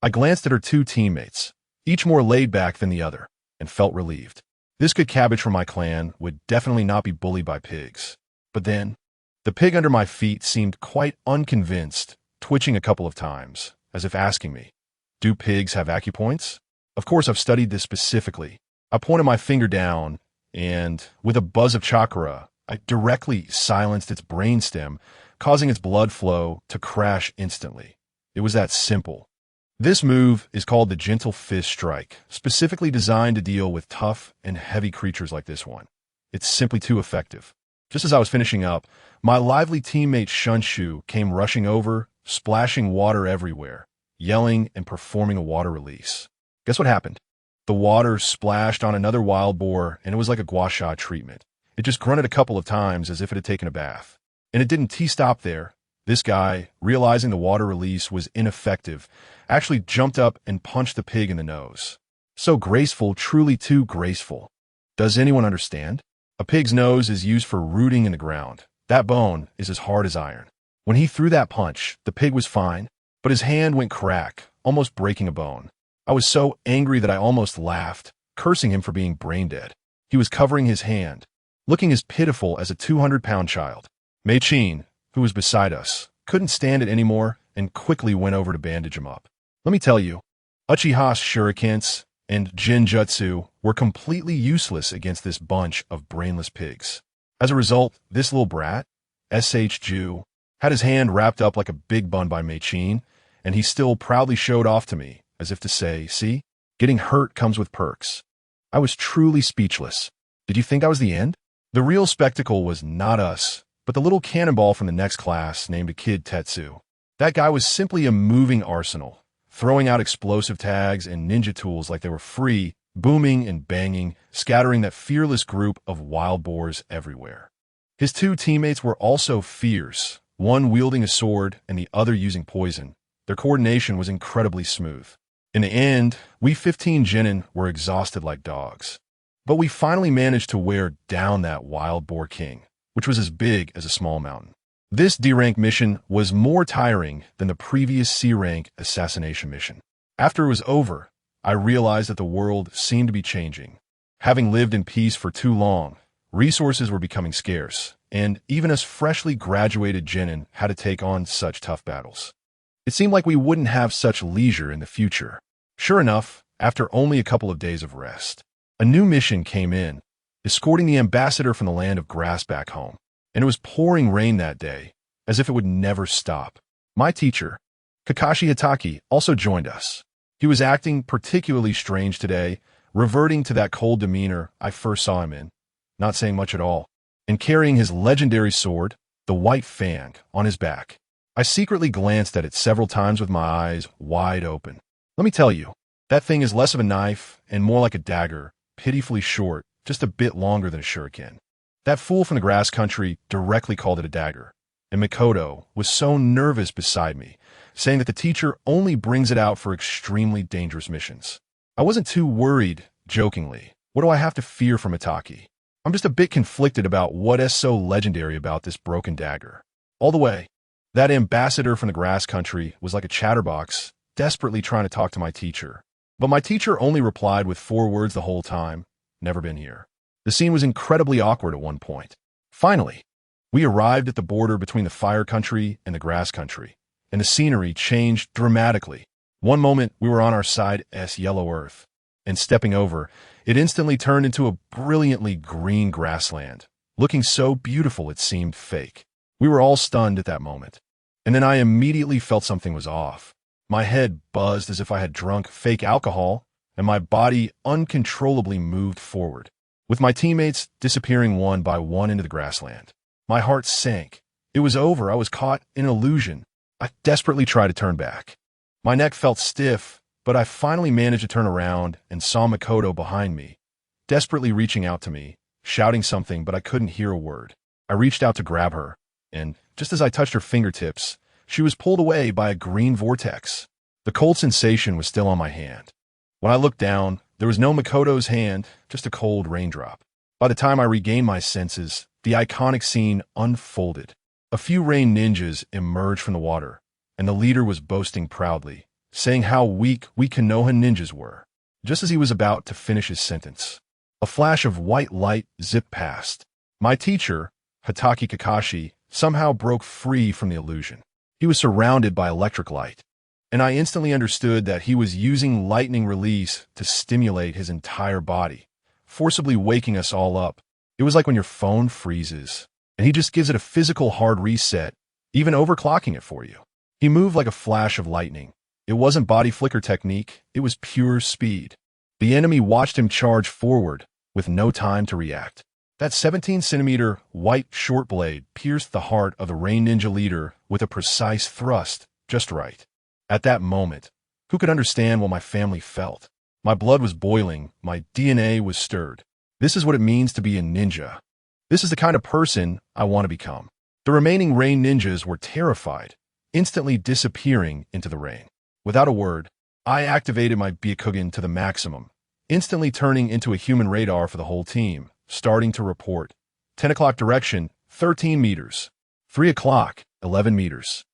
I glanced at her 2 teammates, each more laid back than the other, and felt relieved. This good cabbage from my clan would definitely not be bullied by pigs. But then, the pig under my feet seemed quite unconvinced, twitching a couple of times, as if asking me, do pigs have acupoints? Of course, I've studied this specifically. I pointed my finger down, and with a buzz of chakra, I directly silenced its brainstem, causing its blood flow to crash instantly. It was that simple. This move is called the Gentle Fist Strike, specifically designed to deal with tough and heavy creatures like this one. It's simply too effective. Just as I was finishing up, my lively teammate Shunshu came rushing over, splashing water everywhere, yelling and performing a water release. Guess what happened? The water splashed on another wild boar, and it was like a gua sha treatment. It just grunted a couple of times as if it had taken a bath. And it didn't stop there. This guy, realizing the water release was ineffective, actually jumped up and punched the pig in the nose. So graceful, truly too graceful. Does anyone understand? A pig's nose is used for rooting in the ground. That bone is as hard as iron. When he threw that punch, the pig was fine, but his hand went crack, almost breaking a bone. I was so angry that I almost laughed, cursing him for being brain dead. He was covering his hand, looking as pitiful as a 200-pound child. Mei Qin, who was beside us, couldn't stand it anymore and quickly went over to bandage him up. Let me tell you, Uchiha's shurikens and Jinjutsu were completely useless against this bunch of brainless pigs. As a result, this little brat, Ju, had his hand wrapped up like a big bun by Meichin, and he still proudly showed off to me, as if to say, see, getting hurt comes with perks. I was truly speechless. Did you think I was the end? The real spectacle was not us, but the little cannonball from the next class named a kid Tetsu. That guy was simply a moving arsenal, throwing out explosive tags and ninja tools like they were free, booming and banging, scattering that fearless group of wild boars everywhere. His two teammates were also fierce, one wielding a sword and the other using poison. Their coordination was incredibly smooth. In the end, we 15 genin were exhausted like dogs. But we finally managed to wear down that wild boar king, which was as big as a small mountain. This D-rank mission was more tiring than the previous C-rank assassination mission. After it was over, I realized that the world seemed to be changing. Having lived in peace for too long, resources were becoming scarce, and even us freshly graduated genin had to take on such tough battles. It seemed like we wouldn't have such leisure in the future. Sure enough, after only a couple of days of rest, a new mission came in, escorting the ambassador from the land of grass back home. And it was pouring rain that day, as if it would never stop. My teacher, Kakashi Hitaki, also joined us. He was acting particularly strange today, reverting to that cold demeanor I first saw him in, not saying much at all, and carrying his legendary sword, the White Fang, on his back. I secretly glanced at it several times with my eyes wide open. Let me tell you, that thing is less of a knife and more like a dagger, pitifully short, just a bit longer than a shuriken. That fool from the grass country directly called it a dagger, and Mikoto was so nervous beside me, saying that the teacher only brings it out for extremely dangerous missions. I wasn't too worried, jokingly. What do I have to fear from Itaki? I'm just a bit conflicted about what is so legendary about this broken dagger. All the way, that ambassador from the grass country was like a chatterbox, desperately trying to talk to my teacher. But my teacher only replied with 4 words the whole time, never been here. The scene was incredibly awkward at one point. Finally, we arrived at the border between the fire country and the grass country, and the scenery changed dramatically. One moment, we were on our side as yellow earth, and stepping over, it instantly turned into a brilliantly green grassland, looking so beautiful it seemed fake. We were all stunned at that moment, and then I immediately felt something was off. My head buzzed as if I had drunk fake alcohol, and my body uncontrollably moved forward. With my teammates disappearing one by one into the grassland, my heart sank. It was over. I was caught in an illusion. I desperately tried to turn back. My neck felt stiff, but I finally managed to turn around and saw Mikoto behind me, desperately reaching out to me, shouting something, but I couldn't hear a word. I reached out to grab her, and just as I touched her fingertips, she was pulled away by a green vortex. The cold sensation was still on my hand. When I looked down, there was no Mikoto's hand, just a cold raindrop. By the time I regained my senses, the iconic scene unfolded. A few rain ninjas emerged from the water, and the leader was boasting proudly, saying how weak we Konoha ninjas were. Just as he was about to finish his sentence, a flash of white light zipped past. My teacher, Hitaki Kakashi, somehow broke free from the illusion. He was surrounded by electric light, and I instantly understood that he was using lightning release to stimulate his entire body, forcibly waking us all up. It was like when your phone freezes, and he just gives it a physical hard reset, even overclocking it for you. He moved like a flash of lightning. It wasn't body flicker technique, it was pure speed. The enemy watched him charge forward, with no time to react. That 17-centimeter white short blade pierced the heart of the Rain Ninja leader with a precise thrust, just right. At that moment, who could understand what my family felt? My blood was boiling, my DNA was stirred. This is what it means to be a ninja. This is the kind of person I want to become. The remaining Rain Ninjas were terrified, instantly disappearing into the rain. Without a word, I activated my Byakugan to the maximum, instantly turning into a human radar for the whole team, starting to report. 10 o'clock direction, 13 meters. 3 o'clock, 11 meters.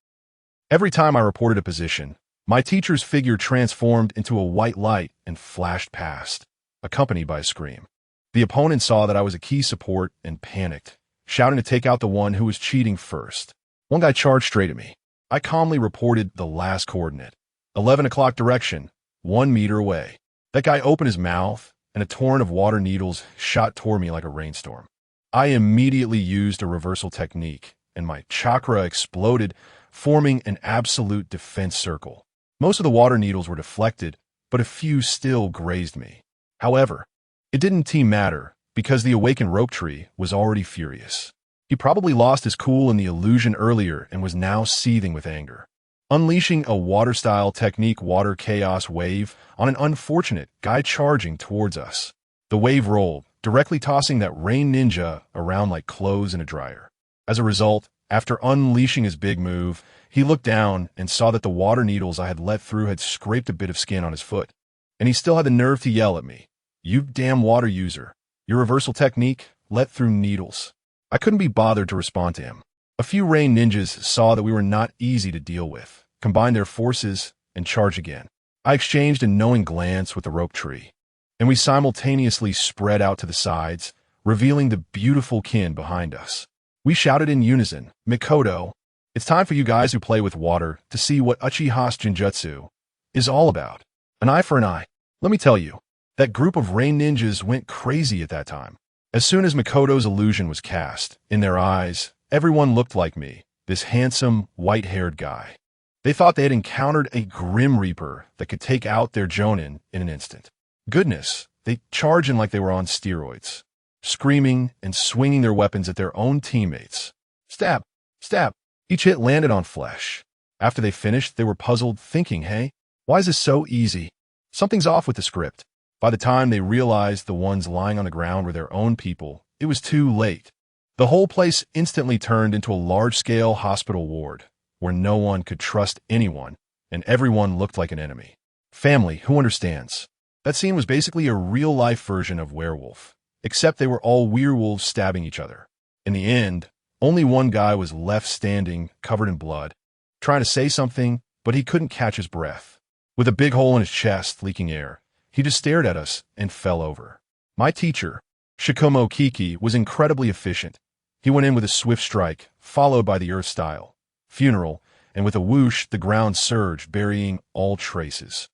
Every time I reported a position, my teacher's figure transformed into a white light and flashed past, accompanied by a scream. The opponent saw that I was a key support and panicked, shouting to take out the one who was cheating first. One guy charged straight at me. I calmly reported the last coordinate. 11 o'clock direction, 1 meter away. That guy opened his mouth, and a torrent of water needles shot toward me like a rainstorm. I immediately used a reversal technique, and my chakra exploded, forming an absolute defense circle. Most of the water needles were deflected, but a few still grazed me. However, it didn't matter, because the awakened rope tree was already furious. He probably lost his cool in the illusion earlier and was now seething with anger. Unleashing a water-style technique water chaos wave on an unfortunate guy charging towards us. The wave rolled, directly tossing that rain ninja around like clothes in a dryer. As a result, after unleashing his big move, he looked down and saw that the water needles I had let through had scraped a bit of skin on his foot. And he still had the nerve to yell at me, "You damn water user. Your reversal technique let through needles." I couldn't be bothered to respond to him. A few rain ninjas saw that we were not easy to deal with, combined their forces, and charged again. I exchanged a knowing glance with the rope tree, and we simultaneously spread out to the sides, revealing the beautiful kin behind us. We shouted in unison, "Mikoto, it's time for you guys who play with water to see what Uchiha's Genjutsu is all about. An eye for an eye." Let me tell you, that group of rain ninjas went crazy at that time. As soon as Mikoto's illusion was cast, in their eyes, everyone looked like me, this handsome, white-haired guy. They thought they had encountered a Grim Reaper that could take out their Jonin in an instant. Goodness, they charged in like they were on steroids, screaming and swinging their weapons at their own teammates. Stab, stab. Each hit landed on flesh. After they finished, they were puzzled, thinking, hey, why is this so easy? Something's off with the script. By the time they realized the ones lying on the ground were their own people, it was too late. The whole place instantly turned into a large-scale hospital ward, where no one could trust anyone, and everyone looked like an enemy. Family, who understands? That scene was basically a real-life version of Werewolf, except they were all werewolves stabbing each other. In the end, only one guy was left standing, covered in blood, trying to say something, but he couldn't catch his breath. With a big hole in his chest, leaking air, he just stared at us and fell over. My teacher, Shikomo Kiki, was incredibly efficient. He went in with a swift strike, followed by the earth-style funeral, and with a whoosh, the ground surged, burying all traces.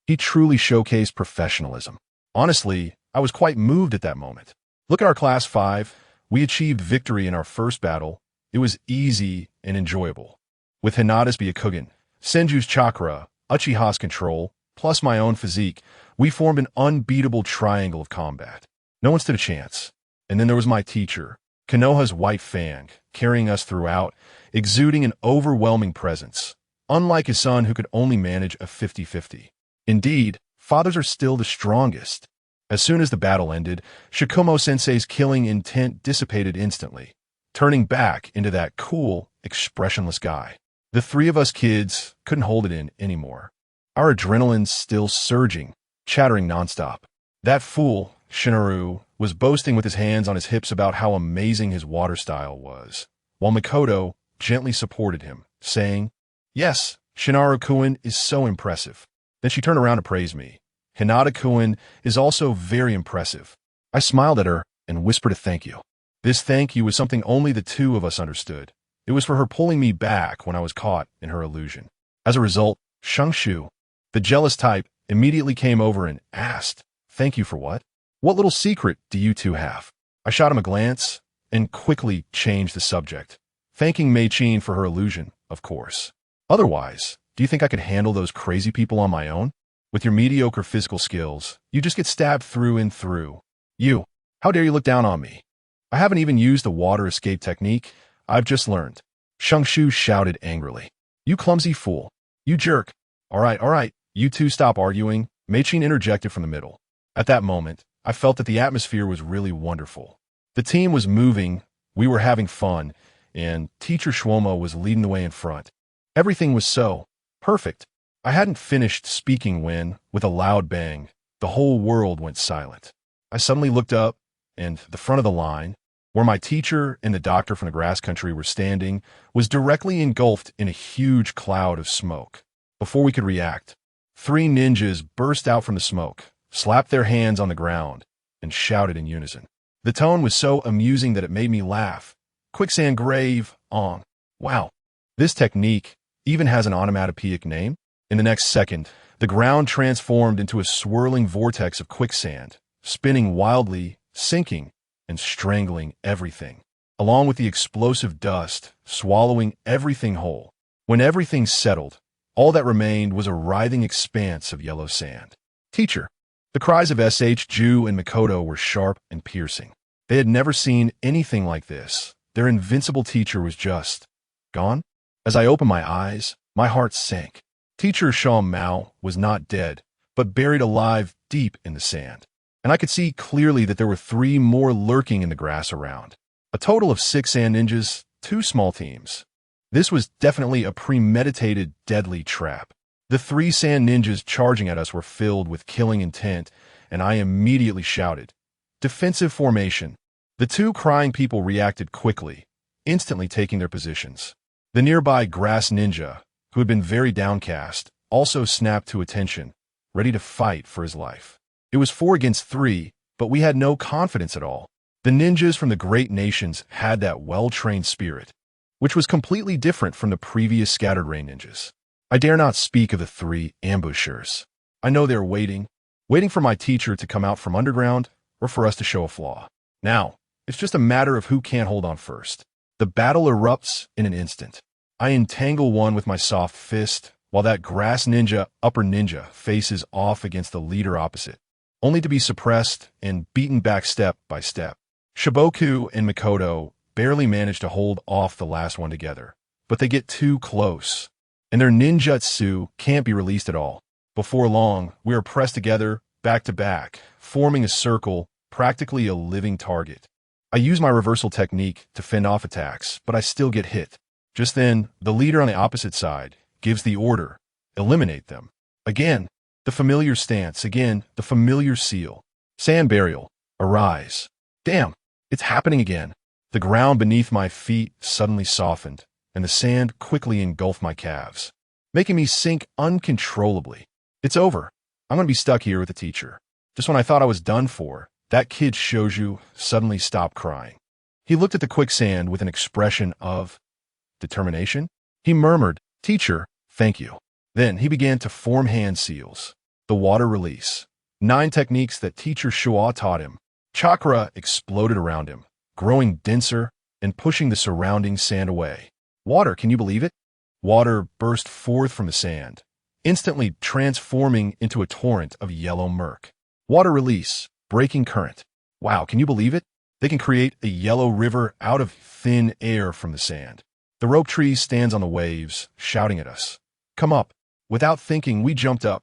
He truly showcased professionalism. Honestly, I was quite moved at that moment. Look at our Class 5. We achieved victory in our first battle. It was easy and enjoyable. With Hinata's Byakugan, Senju's chakra, Uchiha's control, plus my own physique, we formed an unbeatable triangle of combat. No one stood a chance. And then there was my teacher, Konoha's White Fang, carrying us throughout, exuding an overwhelming presence, unlike his son who could only manage a 50-50. Indeed, fathers are still the strongest. As soon as the battle ended, Shikomo-sensei's killing intent dissipated instantly, turning back into that cool, expressionless guy. The three of us kids couldn't hold it in anymore. Our adrenaline's still surging, chattering nonstop. That fool, Shinoru, was boasting with his hands on his hips about how amazing his water style was, while Mikoto gently supported him, saying, "Yes, Shinoru-kun is so impressive." Then she turned around to praise me. "Hinata-kun is also very impressive." I smiled at her and whispered a thank you. This thank you was something only the two of us understood. It was for her pulling me back when I was caught in her illusion. As a result, Shangshu, the jealous type, immediately came over and asked, "Thank you for what? What little secret do you two have?" I shot him a glance and quickly changed the subject, thanking Mei-chin for her illusion, of course. Otherwise, do you think I could handle those crazy people on my own? With your mediocre physical skills, you just get stabbed through and through. You, how dare you look down on me? I haven't even used the water escape technique. I've just learned. Shangshu shouted angrily. "You clumsy fool. You jerk. All right, you two stop arguing." Mei-chin interjected from the middle. At that moment, I felt that the atmosphere was really wonderful. The team was moving, we were having fun, and Teacher Shwomo was leading the way in front. Everything was so perfect. I hadn't finished speaking when, with a loud bang, the whole world went silent. I suddenly looked up, and the front of the line, where my teacher and the doctor from the grass country were standing, was directly engulfed in a huge cloud of smoke. Before we could react, three ninjas burst out from the smoke, slapped their hands on the ground, and shouted in unison. The tone was so amusing that it made me laugh. "Quicksand Grave on." Wow, this technique even has an onomatopoeic name. In the next second, The ground transformed into a swirling vortex of quicksand, spinning wildly, sinking, and strangling everything, along with the explosive dust, swallowing everything whole. When everything settled, all that remained was a writhing expanse of yellow sand. Teacher. The cries of Ju and Makoto were sharp and piercing. They had never seen anything like this. Their invincible teacher was just gone. As I opened my eyes, my heart sank. Teacher Shao Mao was not dead, but buried alive deep in the sand. And I could see clearly that there were 3 more lurking in the grass around. A total of 6 sand ninjas, 2 small teams. This was definitely a premeditated, deadly trap. The 3 sand ninjas charging at us were filled with killing intent, and I immediately shouted, "Defensive formation." The 2 crying people reacted quickly, instantly taking their positions. The nearby grass ninja, who had been very downcast, also snapped to attention, ready to fight for his life. It was 4 against 3, but we had no confidence at all. The ninjas from the great nations had that well-trained spirit, which was completely different from the previous Scattered Ray ninjas. I dare not speak of the 3 ambushers. I know they're waiting for my teacher to come out from underground or for us to show a flaw. Now, it's just a matter of who can't hold on first. The battle erupts in an instant. I entangle one with my soft fist, while that grass ninja, upper ninja, faces off against the leader opposite, only to be suppressed and beaten back step by step. Shiboku and Makoto barely manage to hold off the last one together, but they get too close, and their ninjutsu can't be released at all. Before long, we are pressed together, back to back, forming a circle, practically a living target. I use my reversal technique to fend off attacks, but I still get hit. Just then, the leader on the opposite side gives the order, eliminate them. Again, the familiar stance, again, the familiar seal. Sand burial, arise. Damn, it's happening again. The ground beneath my feet suddenly softened, and the sand quickly engulfed my calves, making me sink uncontrollably. It's over. I'm going to be stuck here with the teacher. Just when I thought I was done for, that kid Shoju suddenly stopped crying. He looked at the quicksand with an expression of determination. He murmured, "Teacher, thank you." Then he began to form hand seals. The water release. 9 techniques that teacher Shua taught him. Chakra exploded around him, growing denser and pushing the surrounding sand away. Water, can you believe it? Water burst forth from the sand, instantly transforming into a torrent of yellow murk. Water release, breaking current. Wow, can you believe it? They can create a yellow river out of thin air from the sand. The rope tree stands on the waves, shouting at us. Come up. Without thinking, we jumped up,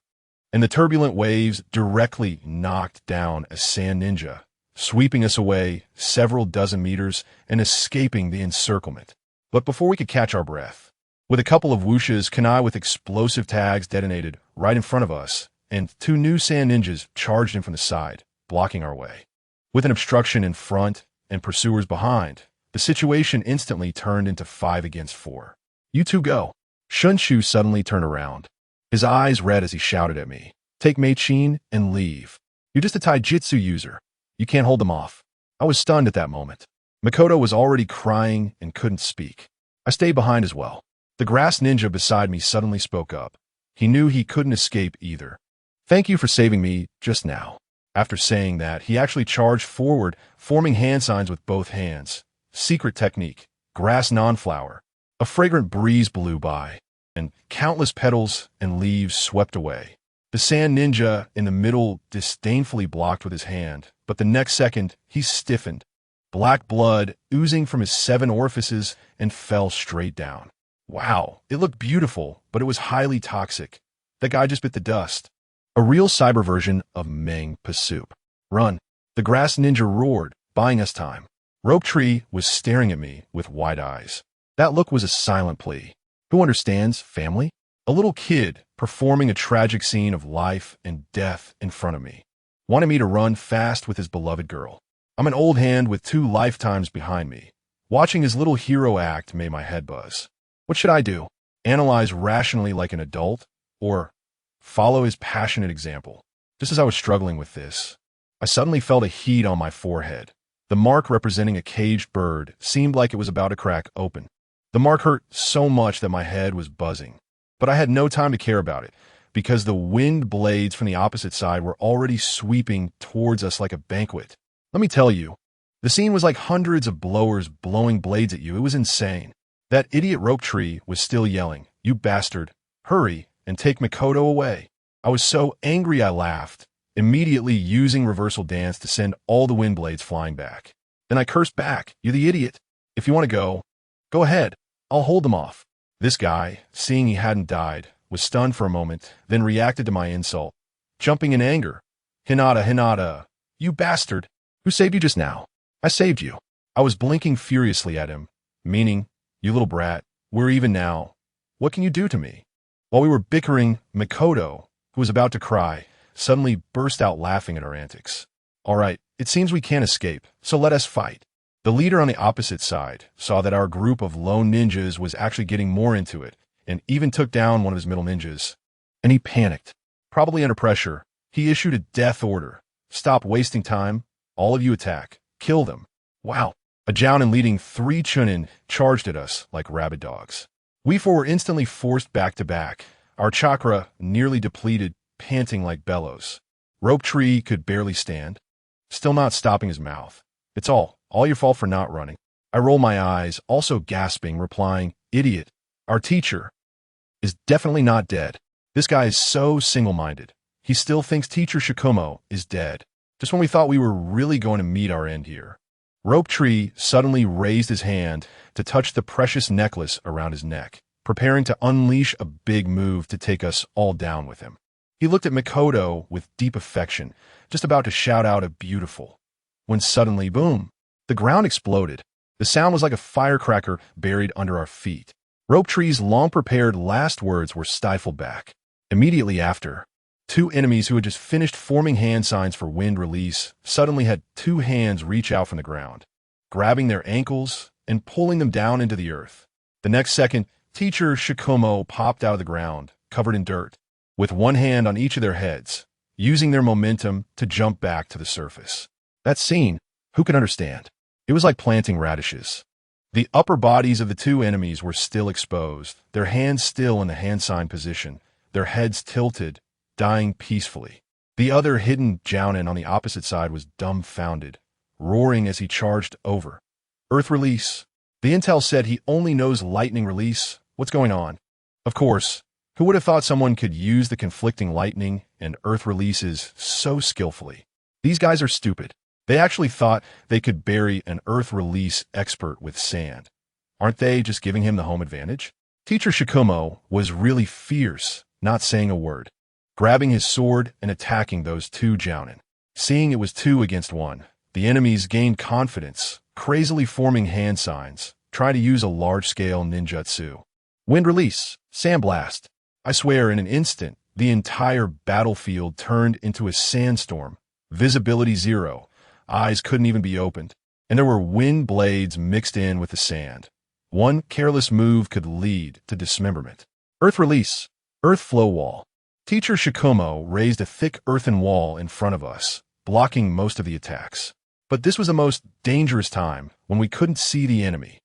and the turbulent waves directly knocked down a sand ninja, sweeping us away several dozen meters and escaping the encirclement. But before we could catch our breath, with a couple of whooshes, kunai with explosive tags detonated right in front of us, and 2 new sand ninjas charged in from the side, blocking our way. With an obstruction in front and pursuers behind, the situation instantly turned into 5 against 4. You 2 go. Shunshu suddenly turned around. His eyes red as he shouted at me, "Take Mei-chin and leave. You're just a taijutsu user. You can't hold them off." I was stunned at that moment. Makoto was already crying and couldn't speak. I stayed behind as well. The grass ninja beside me suddenly spoke up. He knew he couldn't escape either. "Thank you for saving me just now." After saying that, he actually charged forward, forming hand signs with both hands. Secret technique, grass non-flower. A fragrant breeze blew by, and countless petals and leaves swept away. The sand ninja in the middle disdainfully blocked with his hand, but the next second, he stiffened, black blood oozing from his 7 orifices, and fell straight down. Wow, it looked beautiful, but it was highly toxic. That guy just bit the dust. A real cyber version of Meng Pasup. Run. The grass ninja roared, buying us time. Rope Tree was staring at me with wide eyes. That look was a silent plea. Who understands family? A little kid performing a tragic scene of life and death in front of me, wanted me to run fast with his beloved girl. I'm an old hand with 2 lifetimes behind me. Watching his little hero act made my head buzz. What should I do? Analyze rationally like an adult, or follow his passionate example? Just as I was struggling with this, I suddenly felt a heat on my forehead. The mark representing a caged bird seemed like it was about to crack open. The mark hurt so much that my head was buzzing. But I had no time to care about it. because the wind blades from the opposite side were already sweeping towards us like a banquet. Let me tell you, the scene was like hundreds of blowers blowing blades at you. It was insane. That idiot rope tree was still yelling, "You bastard, hurry and take Mikoto away." I was so angry I laughed, immediately using reversal dance to send all the wind blades flying back. Then I cursed back, "You the idiot. If you want to go ahead. I'll hold them off." This guy, seeing he hadn't died, was stunned for a moment, then reacted to my insult, jumping in anger. Hinata, you bastard. Who saved you just now?" "I saved you." I was blinking furiously at him, meaning, "You little brat, we're even now. What can you do to me?" While we were bickering, Mikoto, who was about to cry, suddenly burst out laughing at our antics. "All right, it seems we can't escape, so let us fight." The leader on the opposite side saw that our group of lone ninjas was actually getting more into it, and even took down one of his middle ninjas. And he panicked. Probably under pressure, he issued a death order. "Stop wasting time. All of you attack. Kill them." Wow. A Jounin leading 3 Chunin charged at us like rabid dogs. We 4 were instantly forced back to back, our chakra nearly depleted, panting like bellows. Rope Tree could barely stand, still not stopping his mouth. "It's all your fault for not running." I roll my eyes, also gasping, replying, "Idiot. Our teacher is definitely not dead. This guy is so single-minded. He still thinks Teacher Shikumo is dead. Just when we thought we were really going to meet our end here." Rope Tree suddenly raised his hand to touch the precious necklace around his neck, preparing to unleash a big move to take us all down with him. He looked at Mikoto with deep affection, just about to shout out a beautiful, when suddenly, boom, the ground exploded. The sound was like a firecracker buried under our feet. Rope Tree's long-prepared last words were stifled back. Immediately after, 2 enemies who had just finished forming hand signs for wind release suddenly had 2 hands reach out from the ground, grabbing their ankles and pulling them down into the earth. The next second, Teacher Shikumo popped out of the ground, covered in dirt, with 1 hand on each of their heads, using their momentum to jump back to the surface. That scene, who can understand? It was like planting radishes. The upper bodies of the 2 enemies were still exposed, their hands still in the hand sign position, their heads tilted, dying peacefully. The other hidden Jounin on the opposite side was dumbfounded, roaring as he charged over. "Earth release. The intel said he only knows lightning release. What's going on?" Of course, who would have thought someone could use the conflicting lightning and earth releases so skillfully? These guys are stupid. They actually thought they could bury an earth release expert with sand. Aren't they just giving him the home advantage? Teacher Shikumo was really fierce, not saying a word, grabbing his sword and attacking those 2 Jounin. Seeing it was 2 against 1, the enemies gained confidence, crazily forming hand signs, trying to use a large-scale ninjutsu. Wind release, sandblast. I swear, in an instant, the entire battlefield turned into a sandstorm. Visibility 0. Eyes couldn't even be opened, and there were wind blades mixed in with the sand. One careless move could lead to dismemberment. Earth release, earth flow wall. Teacher Shikumo raised a thick earthen wall in front of us, blocking most of the attacks. But this was the most dangerous time, when we couldn't see the enemy.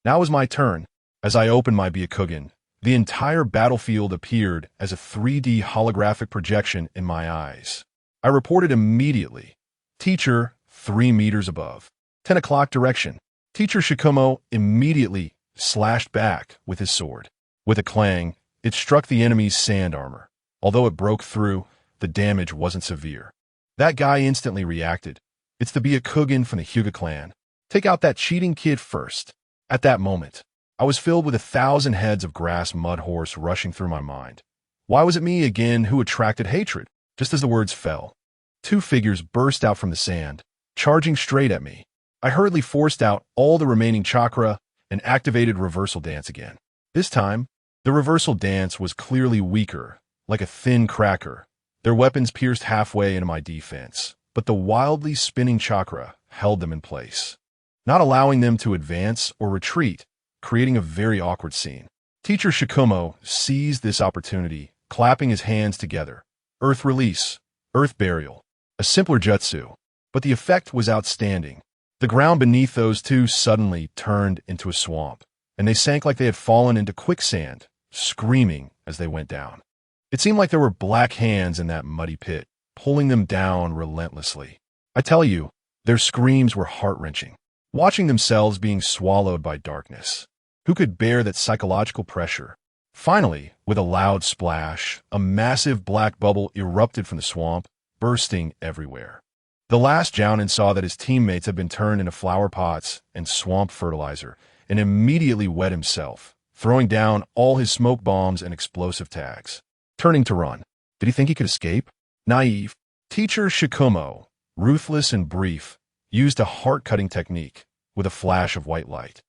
Now was my turn. As I opened my Byakugan, the entire battlefield appeared as a 3D holographic projection in my eyes. I reported immediately. Teacher, 3 meters above. 10 o'clock direction. Teacher Shikumo immediately slashed back with his sword. With a clang, it struck the enemy's sand armor. Although it broke through, the damage wasn't severe. That guy instantly reacted. "It's the Byakugan from the Hyuga clan. Take out that cheating kid first." At that moment, I was filled with 1,000 heads of grass mud horse rushing through my mind. Why was it me again who attracted hatred? Just as the words fell, 2 figures burst out from the sand, charging straight at me. I hurriedly forced out all the remaining chakra and activated reversal dance again. This time, the reversal dance was clearly weaker, like a thin cracker. Their weapons pierced halfway into my defense, but the wildly spinning chakra held them in place, not allowing them to advance or retreat, creating a very awkward scene. Teacher Shikumo seized this opportunity, clapping his hands together. Earth release, earth burial, a simpler jutsu, but the effect was outstanding. The ground beneath those 2 suddenly turned into a swamp, and they sank like they had fallen into quicksand, screaming as they went down. It seemed like there were black hands in that muddy pit, pulling them down relentlessly. I tell you, their screams were heart-wrenching, watching themselves being swallowed by darkness. Who could bear that psychological pressure? Finally, with a loud splash, a massive black bubble erupted from the swamp, bursting everywhere. The last Jounin saw that his teammates had been turned into flower pots and swamp fertilizer, and immediately wet himself, throwing down all his smoke bombs and explosive tags. Turning to run. Did he think he could escape? Naive. Teacher Shikumo, ruthless and brief, used a heart-cutting technique with a flash of white light.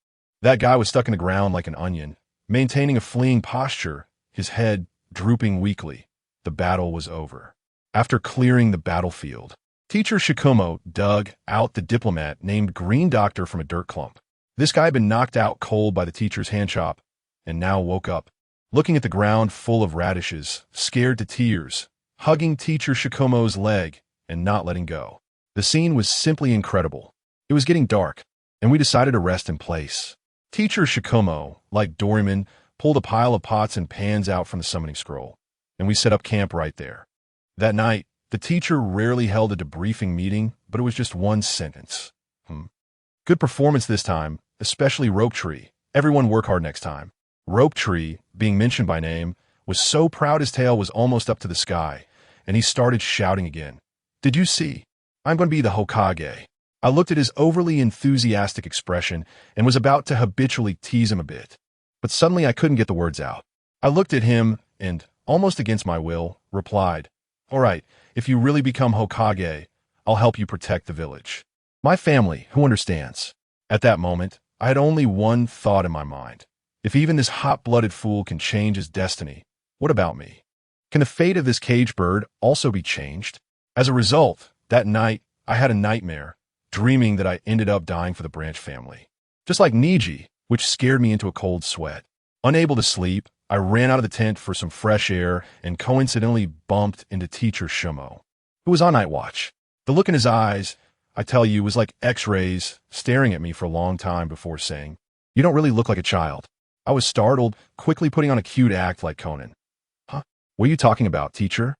That guy was stuck in the ground like an onion, maintaining a fleeing posture, his head drooping weakly. The battle was over. After clearing the battlefield, Teacher Shikumo dug out the diplomat named Green Doctor from a dirt clump. This guy had been knocked out cold by the teacher's hand chop, and now woke up, looking at the ground full of radishes, scared to tears, hugging Teacher Shikumo's leg and not letting go. The scene was simply incredible. It was getting dark, and we decided to rest in place. Teacher Shikumo, like Doryman, pulled a pile of pots and pans out from the summoning scroll, and we set up camp right there. That night, the teacher rarely held a debriefing meeting, but it was just one sentence. Good performance this time, especially Rope Tree. Everyone work hard next time. Rope Tree, being mentioned by name, was so proud his tail was almost up to the sky, and he started shouting again. Did you see? I'm going to be the Hokage. I looked at his overly enthusiastic expression and was about to habitually tease him a bit. But suddenly I couldn't get the words out. I looked at him and, almost against my will, replied, "All right, if you really become Hokage, I'll help you protect the village. My family, who understands?" At that moment, I had only one thought in my mind. If even this hot-blooded fool can change his destiny, what about me? Can the fate of this caged bird also be changed? As a result, that night, I had a nightmare, dreaming that I ended up dying for the Branch family. Just like Niji, which scared me into a cold sweat. Unable to sleep, I ran out of the tent for some fresh air and coincidentally bumped into Teacher Shimo, who was on night watch. The look in his eyes, I tell you, was like X-rays, staring at me for a long time before saying, "You don't really look like a child." I was startled, quickly putting on a cute act like Conan. "Huh? What are you talking about, teacher?"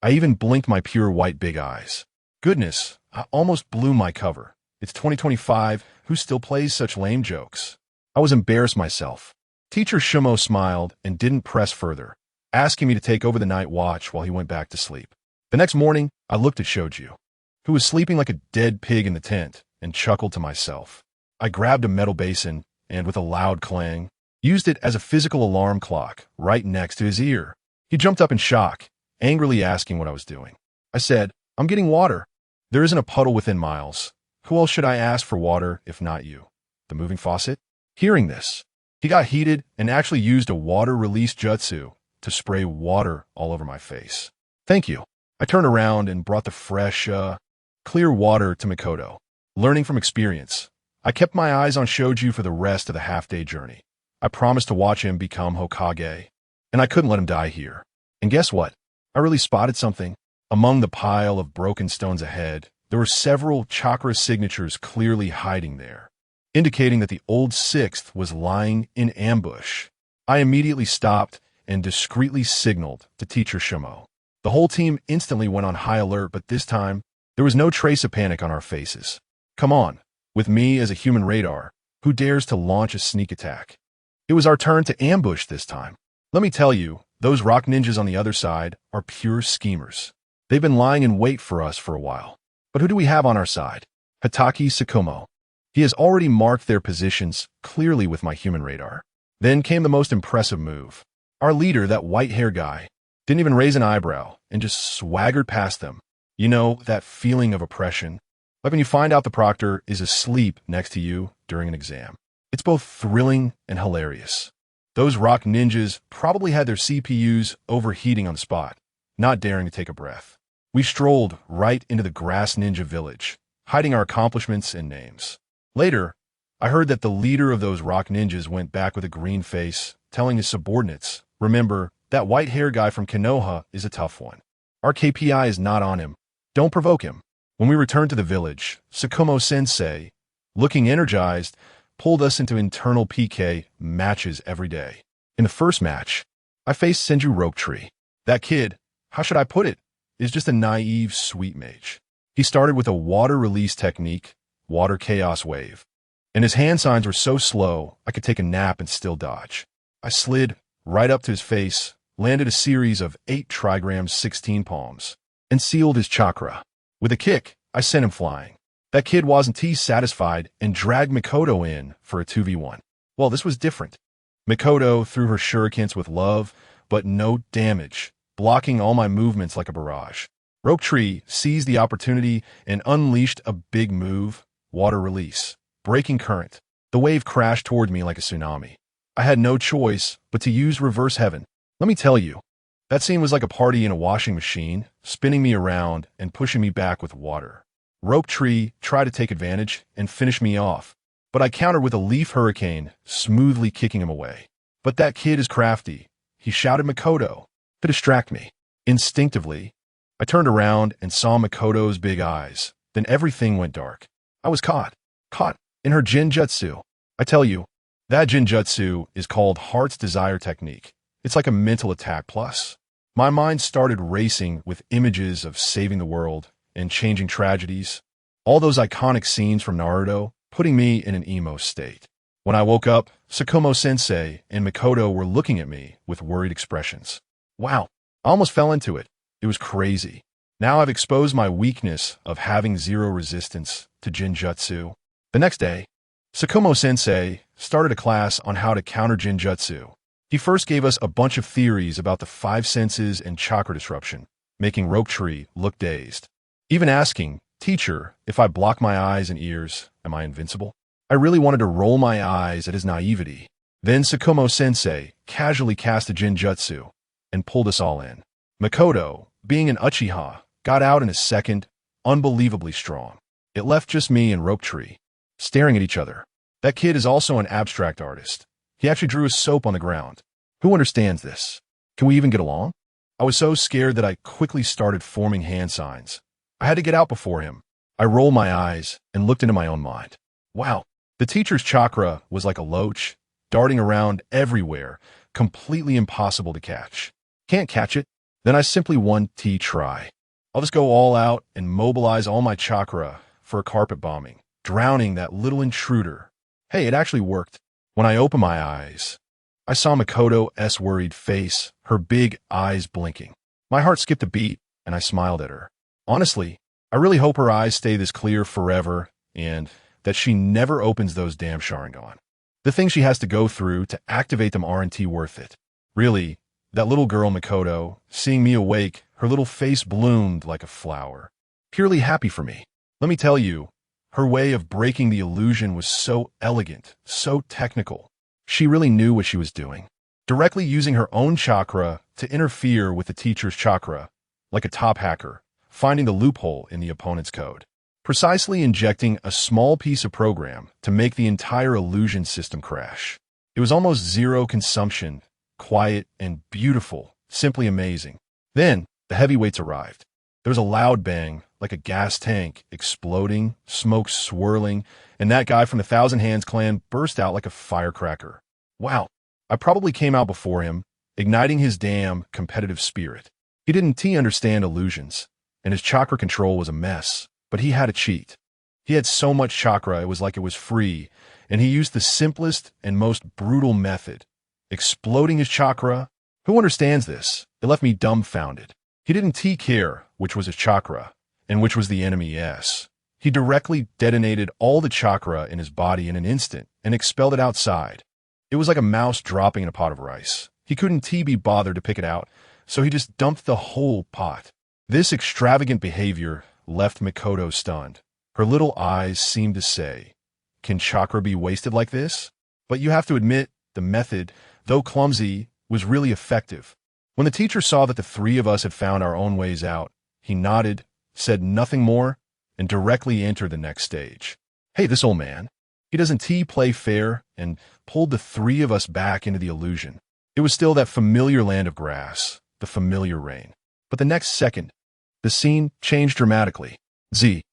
I even blinked my pure white big eyes. Goodness, I almost blew my cover. It's 2025, who still plays such lame jokes? I was embarrassed myself. Teacher Shimo smiled and didn't press further, asking me to take over the night watch while he went back to sleep. The next morning, I looked at Shoju, who was sleeping like a dead pig in the tent, and chuckled to myself. I grabbed a metal basin and, with a loud clang, used it as a physical alarm clock right next to his ear. He jumped up in shock, angrily asking what I was doing. I said, "I'm getting water. There isn't a puddle within miles. Who else should I ask for water if not you? The moving faucet?" Hearing this, he got heated and actually used a water release jutsu to spray water all over my face. "Thank you." I turned around and brought the fresh, clear water to Mikoto. Learning from experience, I kept my eyes on Shoju for the rest of the half-day journey. I promised to watch him become Hokage, and I couldn't let him die here. And guess what? I really spotted something. Among the pile of broken stones ahead, there were several chakra signatures clearly hiding there, indicating that the old sixth was lying in ambush. I immediately stopped and discreetly signaled to Teacher Shimo. The whole team instantly went on high alert, but this time, there was no trace of panic on our faces. Come on, with me as a human radar, who dares to launch a sneak attack? It was our turn to ambush this time. Let me tell you, those rock ninjas on the other side are pure schemers. They've been lying in wait for us for a while. But who do we have on our side? Hitaki Tsukumo. He has already marked their positions clearly with my human radar. Then came the most impressive move. Our leader, that white hair guy, didn't even raise an eyebrow and just swaggered past them. You know, that feeling of oppression, like when you find out the proctor is asleep next to you during an exam. It's both thrilling and hilarious. Those rock ninjas probably had their CPUs overheating on the spot, not daring to take a breath. We strolled right into the grass ninja village, hiding our accomplishments and names. Later, I heard that the leader of those rock ninjas went back with a green face, telling his subordinates, "Remember, that white hair guy from Konoha is a tough one. Our KPI is not on him. Don't provoke him." When we returned to the village, Tsukumo-sensei, looking energized, pulled us into internal PK matches every day. In the first match, I faced Senju Rope Tree. That kid, how should I put it, is just a naive sweet mage. He started with a water release technique, water chaos wave. And his hand signs were so slow, I could take a nap and still dodge. I slid right up to his face, landed a series of 8 trigrams 16 palms, and sealed his chakra. With a kick, I sent him flying. That kid wasn't satisfied and dragged Mikoto in for a 2v1. Well, this was different. Mikoto threw her shurikens with love, but no damage, blocking all my movements like a barrage. Rope Tree seized the opportunity and unleashed a big move, water release, breaking current. The wave crashed toward me like a tsunami. I had no choice but to use reverse heaven. Let me tell you, that scene was like a party in a washing machine, spinning me around and pushing me back with water. Rope Tree tried to take advantage and finish me off, but I countered with a leaf hurricane, smoothly kicking him away. But that kid is crafty. He shouted Mikoto to distract me. Instinctively, I turned around and saw Mikoto's big eyes. Then everything went dark. I was caught in her Jinjutsu. I tell you, that Jinjutsu is called Heart's Desire Technique. It's like a mental attack plus. My mind started racing with images of saving the world and changing tragedies. All those iconic scenes from Naruto, putting me in an emo state. When I woke up, Tsukumo-sensei and Mikoto were looking at me with worried expressions. Wow, I almost fell into it. It was crazy. Now I've exposed my weakness of having zero resistance to Jinjutsu. The next day, Tsukumo-sensei started a class on how to counter Jinjutsu. He first gave us a bunch of theories about the 5 senses and chakra disruption, making Rope Tree look dazed. Even asking, "Teacher, if I block my eyes and ears, am I invincible?" I really wanted to roll my eyes at his naivety. Then Tsukumo-sensei casually cast a Jinjutsu and pulled us all in. Mikoto, being an Uchiha, got out in a second, unbelievably strong. It left just me and Rope Tree, staring at each other. That kid is also an abstract artist. He actually drew a soap on the ground. Who understands this? Can we even get along? I was so scared that I quickly started forming hand signs. I had to get out before him. I rolled my eyes and looked into my own mind. Wow, the teacher's chakra was like a loach, darting around everywhere, completely impossible to catch. Can't catch it? Then I simply try. I'll just go all out and mobilize all my chakra for a carpet bombing, drowning that little intruder. Hey, it actually worked. When I opened my eyes, I saw Mikoto's worried face, her big eyes blinking. My heart skipped a beat, and I smiled at her. Honestly, I really hope her eyes stay this clear forever, and that she never opens those damn Sharingan. The things she has to go through to activate them aren't worth it. Really, that little girl Mikoto, seeing me awake, her little face bloomed like a flower. Purely happy for me. Let me tell you, her way of breaking the illusion was so elegant, so technical. She really knew what she was doing. Directly using her own chakra to interfere with the teacher's chakra, like a top hacker, finding the loophole in the opponent's code. Precisely injecting a small piece of program to make the entire illusion system crash. It was almost zero consumption, quiet and beautiful, simply amazing. Then, the heavyweights arrived. There was a loud bang, like a gas tank, exploding, smoke swirling, and that guy from the Thousand Hands clan burst out like a firecracker. Wow, I probably came out before him, igniting his damn competitive spirit. He didn't understand illusions, and his chakra control was a mess, but he had a cheat. He had so much chakra it was like it was free, and he used the simplest and most brutal method, exploding his chakra. Who understands this? It left me dumbfounded. He didn't care which was his chakra, and which was the enemy's. He directly detonated all the chakra in his body in an instant and expelled it outside. It was like a mouse dropping in a pot of rice. He couldn't be bothered to pick it out, so he just dumped the whole pot. This extravagant behavior left Mikoto stunned. Her little eyes seemed to say, "Can chakra be wasted like this?" But you have to admit, the method, though clumsy, was really effective. When the teacher saw that the 3 of us had found our own ways out, he nodded, said nothing more, and directly entered the next stage. Hey, this old man, he doesn't play fair, and pulled the 3 of us back into the illusion. It was still that familiar land of grass, the familiar rain. But the next second, the scene changed dramatically. The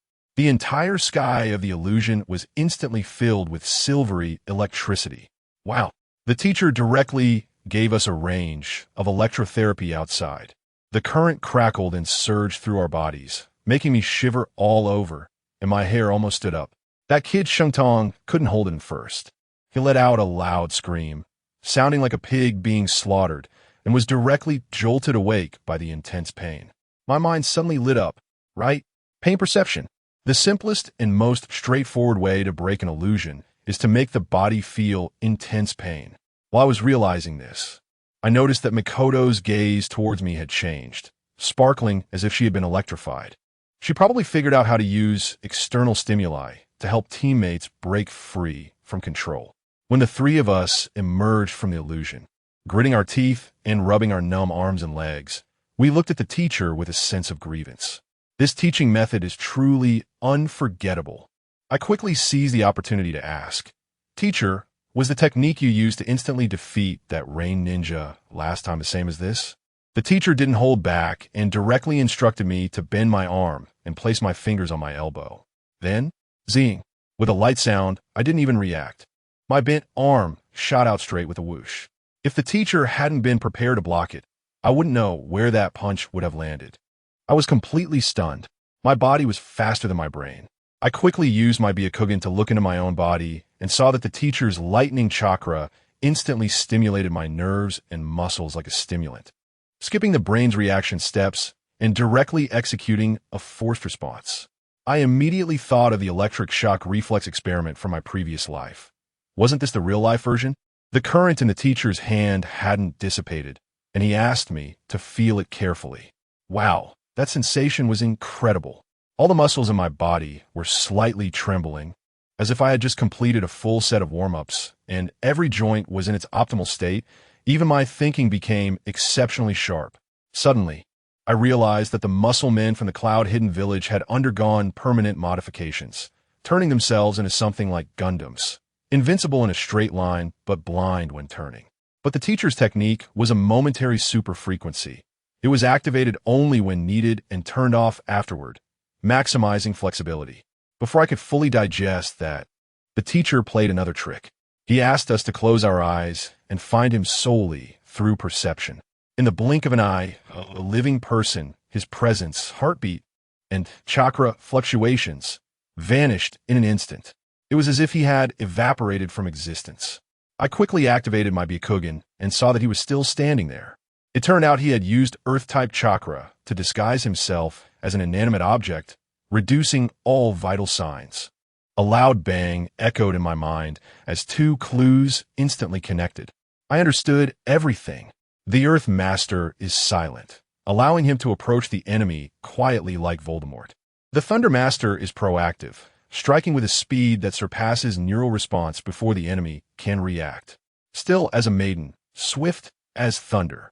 entire sky of the illusion was instantly filled with silvery electricity. Wow. The teacher directly gave us a range of electrotherapy outside. The current crackled and surged through our bodies, making me shiver all over, and my hair almost stood up. That kid Shengtong couldn't hold it in first. He let out a loud scream, sounding like a pig being slaughtered, and was directly jolted awake by the intense pain. My mind suddenly lit up, right? Pain perception. The simplest and most straightforward way to break an illusion is to make the body feel intense pain. While I was realizing this, I noticed that Mikoto's gaze towards me had changed, sparkling as if she had been electrified. She probably figured out how to use external stimuli to help teammates break free from control. When the three of us emerged from the illusion, gritting our teeth and rubbing our numb arms and legs, we looked at the teacher with a sense of grievance. This teaching method is truly unforgettable. I quickly seized the opportunity to ask, "Teacher, was the technique you used to instantly defeat that rain ninja last time the same as this?" The teacher didn't hold back and directly instructed me to bend my arm and place my fingers on my elbow. Then, zing, with a light sound, I didn't even react. My bent arm shot out straight with a whoosh. If the teacher hadn't been prepared to block it, I wouldn't know where that punch would have landed. I was completely stunned. My body was faster than my brain. I quickly used my Byakugan to look into my own body and saw that the teacher's lightning chakra instantly stimulated my nerves and muscles like a stimulant, skipping the brain's reaction steps and directly executing a forced response. I immediately thought of the electric shock reflex experiment from my previous life. Wasn't this the real-life version? The current in the teacher's hand hadn't dissipated, and he asked me to feel it carefully. Wow, that sensation was incredible. All the muscles in my body were slightly trembling, as if I had just completed a full set of warm-ups, and every joint was in its optimal state. Even my thinking became exceptionally sharp. Suddenly, I realized that the muscle men from the Cloud-Hidden Village had undergone permanent modifications, turning themselves into something like Gundams, invincible in a straight line, but blind when turning. But the teacher's technique was a momentary super frequency. It was activated only when needed and turned off afterward, maximizing flexibility. Before I could fully digest that, the teacher played another trick. He asked us to close our eyes and find him solely through perception. In the blink of an eye, a living person, his presence, heartbeat, and chakra fluctuations vanished in an instant. It was as if he had evaporated from existence. I quickly activated my Byakugan and saw that he was still standing there. It turned out he had used Earth-type chakra to disguise himself as an inanimate object, reducing all vital signs. A loud bang echoed in my mind as two clues instantly connected. I understood everything. The Earth Master is silent, allowing him to approach the enemy quietly like Voldemort. The Thunder Master is proactive, striking with a speed that surpasses neural response before the enemy can react. Still as a maiden, swift as thunder.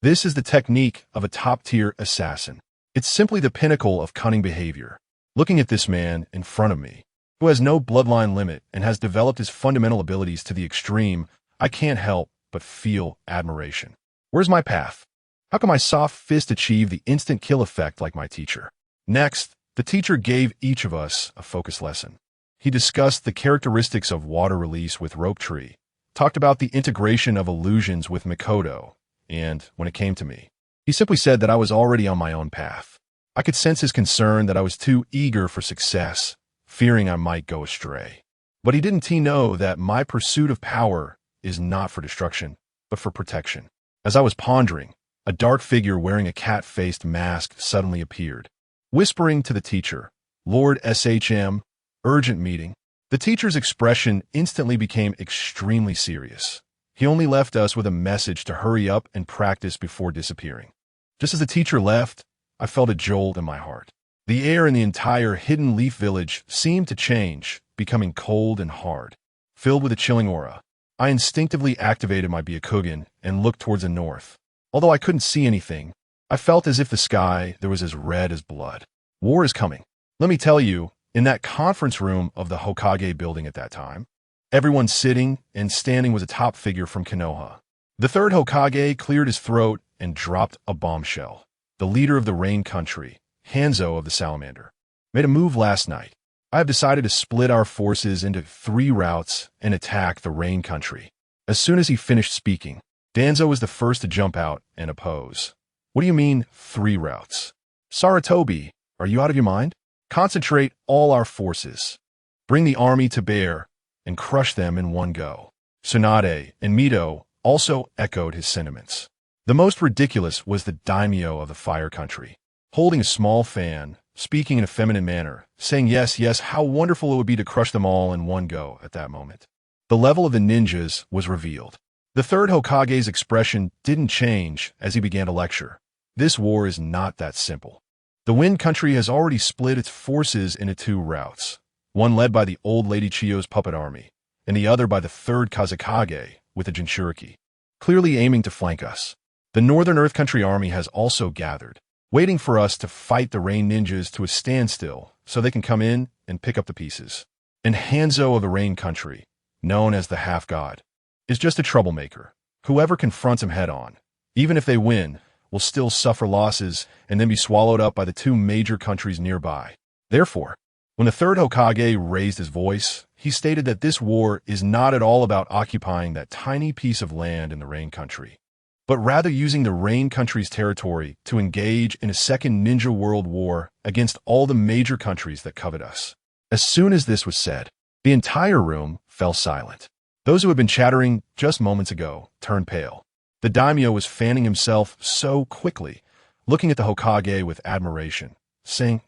This is the technique of a top-tier assassin. It's simply the pinnacle of cunning behavior. Looking at this man in front of me, who has no bloodline limit and has developed his fundamental abilities to the extreme, I can't help but feel admiration. Where's my path? How can my soft fist achieve the instant kill effect like my teacher? Next, the teacher gave each of us a focus lesson. He discussed the characteristics of water release with Rope Tree, talked about the integration of illusions with Mikoto, and when it came to me, he simply said that I was already on my own path. I could sense his concern that I was too eager for success, fearing I might go astray. But he didn't know that my pursuit of power is not for destruction, but for protection. As I was pondering, a dark figure wearing a cat-faced mask suddenly appeared, whispering to the teacher, "Lord SHM, urgent meeting." The teacher's expression instantly became extremely serious. He only left us with a message to hurry up and practice before disappearing. Just as the teacher left, I felt a jolt in my heart. The air in the entire Hidden Leaf Village seemed to change, becoming cold and hard, filled with a chilling aura. I instinctively activated my Byakugan and looked towards the north. Although I couldn't see anything, I felt as if the sky there was as red as blood. War is coming. Let me tell you, in that conference room of the Hokage building at that time, everyone sitting and standing was a top figure from Konoha. The third Hokage cleared his throat and dropped a bombshell. The leader of the Rain Country, Hanzo of the Salamander, made a move last night. I have decided to split our forces into 3 routes and attack the Rain Country. As soon as he finished speaking, Danzo was the first to jump out and oppose. What do you mean, 3 routes? Saratobi, are you out of your mind? Concentrate all our forces. Bring the army to bear and crush them in one go. Tsunade and Mito also echoed his sentiments. The most ridiculous was the daimyo of the Fire Country, holding a small fan, speaking in a feminine manner, saying yes, yes, how wonderful it would be to crush them all in one go at that moment. The level of the ninjas was revealed. The third Hokage's expression didn't change as he began to lecture. This war is not that simple. The Wind Country has already split its forces into 2 routes, one led by the old Lady Chiyo's puppet army, and the other by the third Kazekage with the Jinchuriki, clearly aiming to flank us. The Northern Earth Country army has also gathered, waiting for us to fight the Rain Ninjas to a standstill so they can come in and pick up the pieces. And Hanzo of the Rain Country, known as the Half-God, is just a troublemaker. Whoever confronts him head-on, even if they win, will still suffer losses and then be swallowed up by the 2 major countries nearby. Therefore, when the third Hokage raised his voice, he stated that this war is not at all about occupying that tiny piece of land in the Rain Country, but rather using the Rain Country's territory to engage in a second ninja world war against all the major countries that covet us. As soon as this was said, the entire room fell silent. Those who had been chattering just moments ago turned pale. The daimyo was fanning himself so quickly, looking at the Hokage with admiration, saying,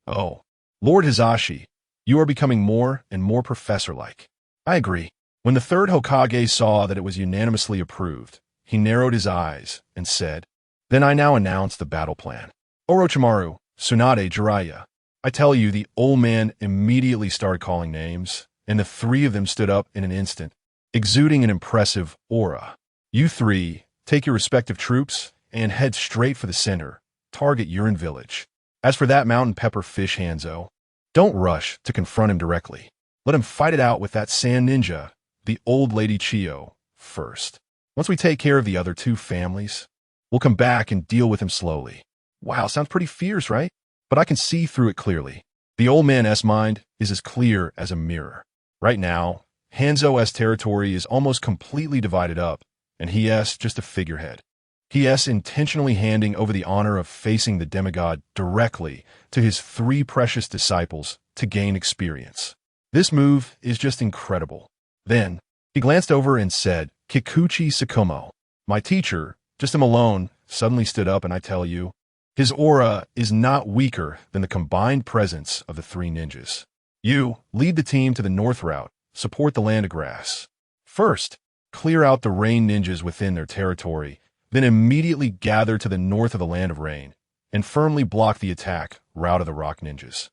"Oh, Lord Hizashi, you are becoming more and more professor-like." I agree. When the third Hokage saw that it was unanimously approved, he narrowed his eyes and said, "Then I now announce the battle plan. Orochimaru, Tsunade, Jiraiya." I tell you, the old man immediately started calling names, and the 3 of them stood up in an instant, exuding an impressive aura. "You 3, take your respective troops and head straight for the center. Target Urin Village. As for that mountain pepper fish Hanzo, don't rush to confront him directly. Let him fight it out with that sand ninja, the old Lady Chiyo, first. Once we take care of the other 2 families, we'll come back and deal with him slowly." Wow, sounds pretty fierce, right? But I can see through it clearly. The old man's mind is as clear as a mirror. Right now, Hanzo's territory is almost completely divided up, and he's just a figurehead. He's intentionally handing over the honor of facing the demigod directly to his 3 precious disciples to gain experience. This move is just incredible. Then, he glanced over and said, "Kikuchi Sakumo, my teacher, just him alone, suddenly stood up, and I tell you, his aura is not weaker than the combined presence of the 3 ninjas. You, lead the team to the north route, support the land of grass. First, clear out the Rain Ninjas within their territory, then immediately gather to the north of the Land of Rain, and firmly block the attack route of the Rock Ninjas.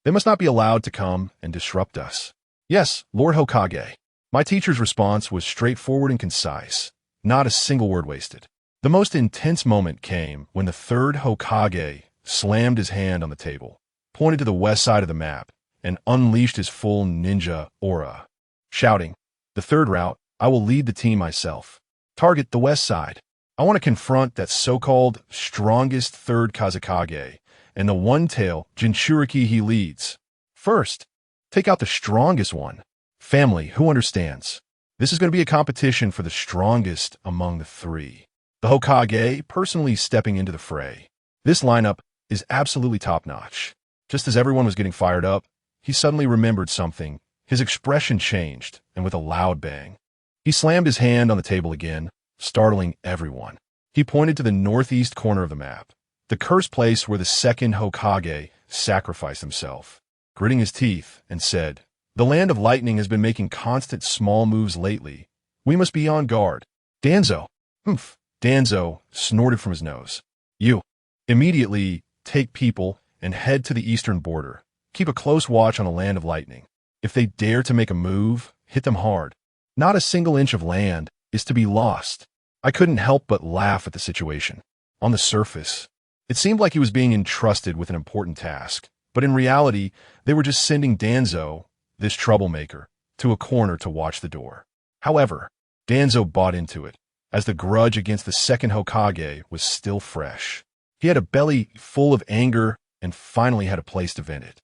They must not be allowed to come and disrupt us." "Yes, Lord Hokage." My teacher's response was straightforward and concise, not a single word wasted. The most intense moment came when the third Hokage slammed his hand on the table, pointed to the west side of the map, and unleashed his full ninja aura, shouting, "The third route, I will lead the team myself. Target the west side. I want to confront that so-called strongest third Kazekage and the one-tail Jinchuriki he leads. First, take out the strongest one. Family, who understands? This is going to be a competition for the strongest among the 3. The Hokage personally stepping into the fray. This lineup is absolutely top-notch." Just as everyone was getting fired up, he suddenly remembered something. His expression changed, and with a loud bang, he slammed his hand on the table again, startling everyone. He pointed to the northeast corner of the map, the cursed place where the second Hokage sacrificed himself, gritting his teeth, and said, "The Land of Lightning has been making constant small moves lately. We must be on guard." "Danzo." "Humph." Danzo snorted from his nose. "You immediately take people and head to the eastern border. Keep a close watch on the Land of Lightning. If they dare to make a move, hit them hard. Not a single inch of land is to be lost." I couldn't help but laugh at the situation. On the surface, it seemed like he was being entrusted with an important task, but in reality, they were just sending Danzo, this troublemaker, to a corner to watch the door. However, Danzo bought into it, as the grudge against the second Hokage was still fresh. He had a belly full of anger and finally had a place to vent it.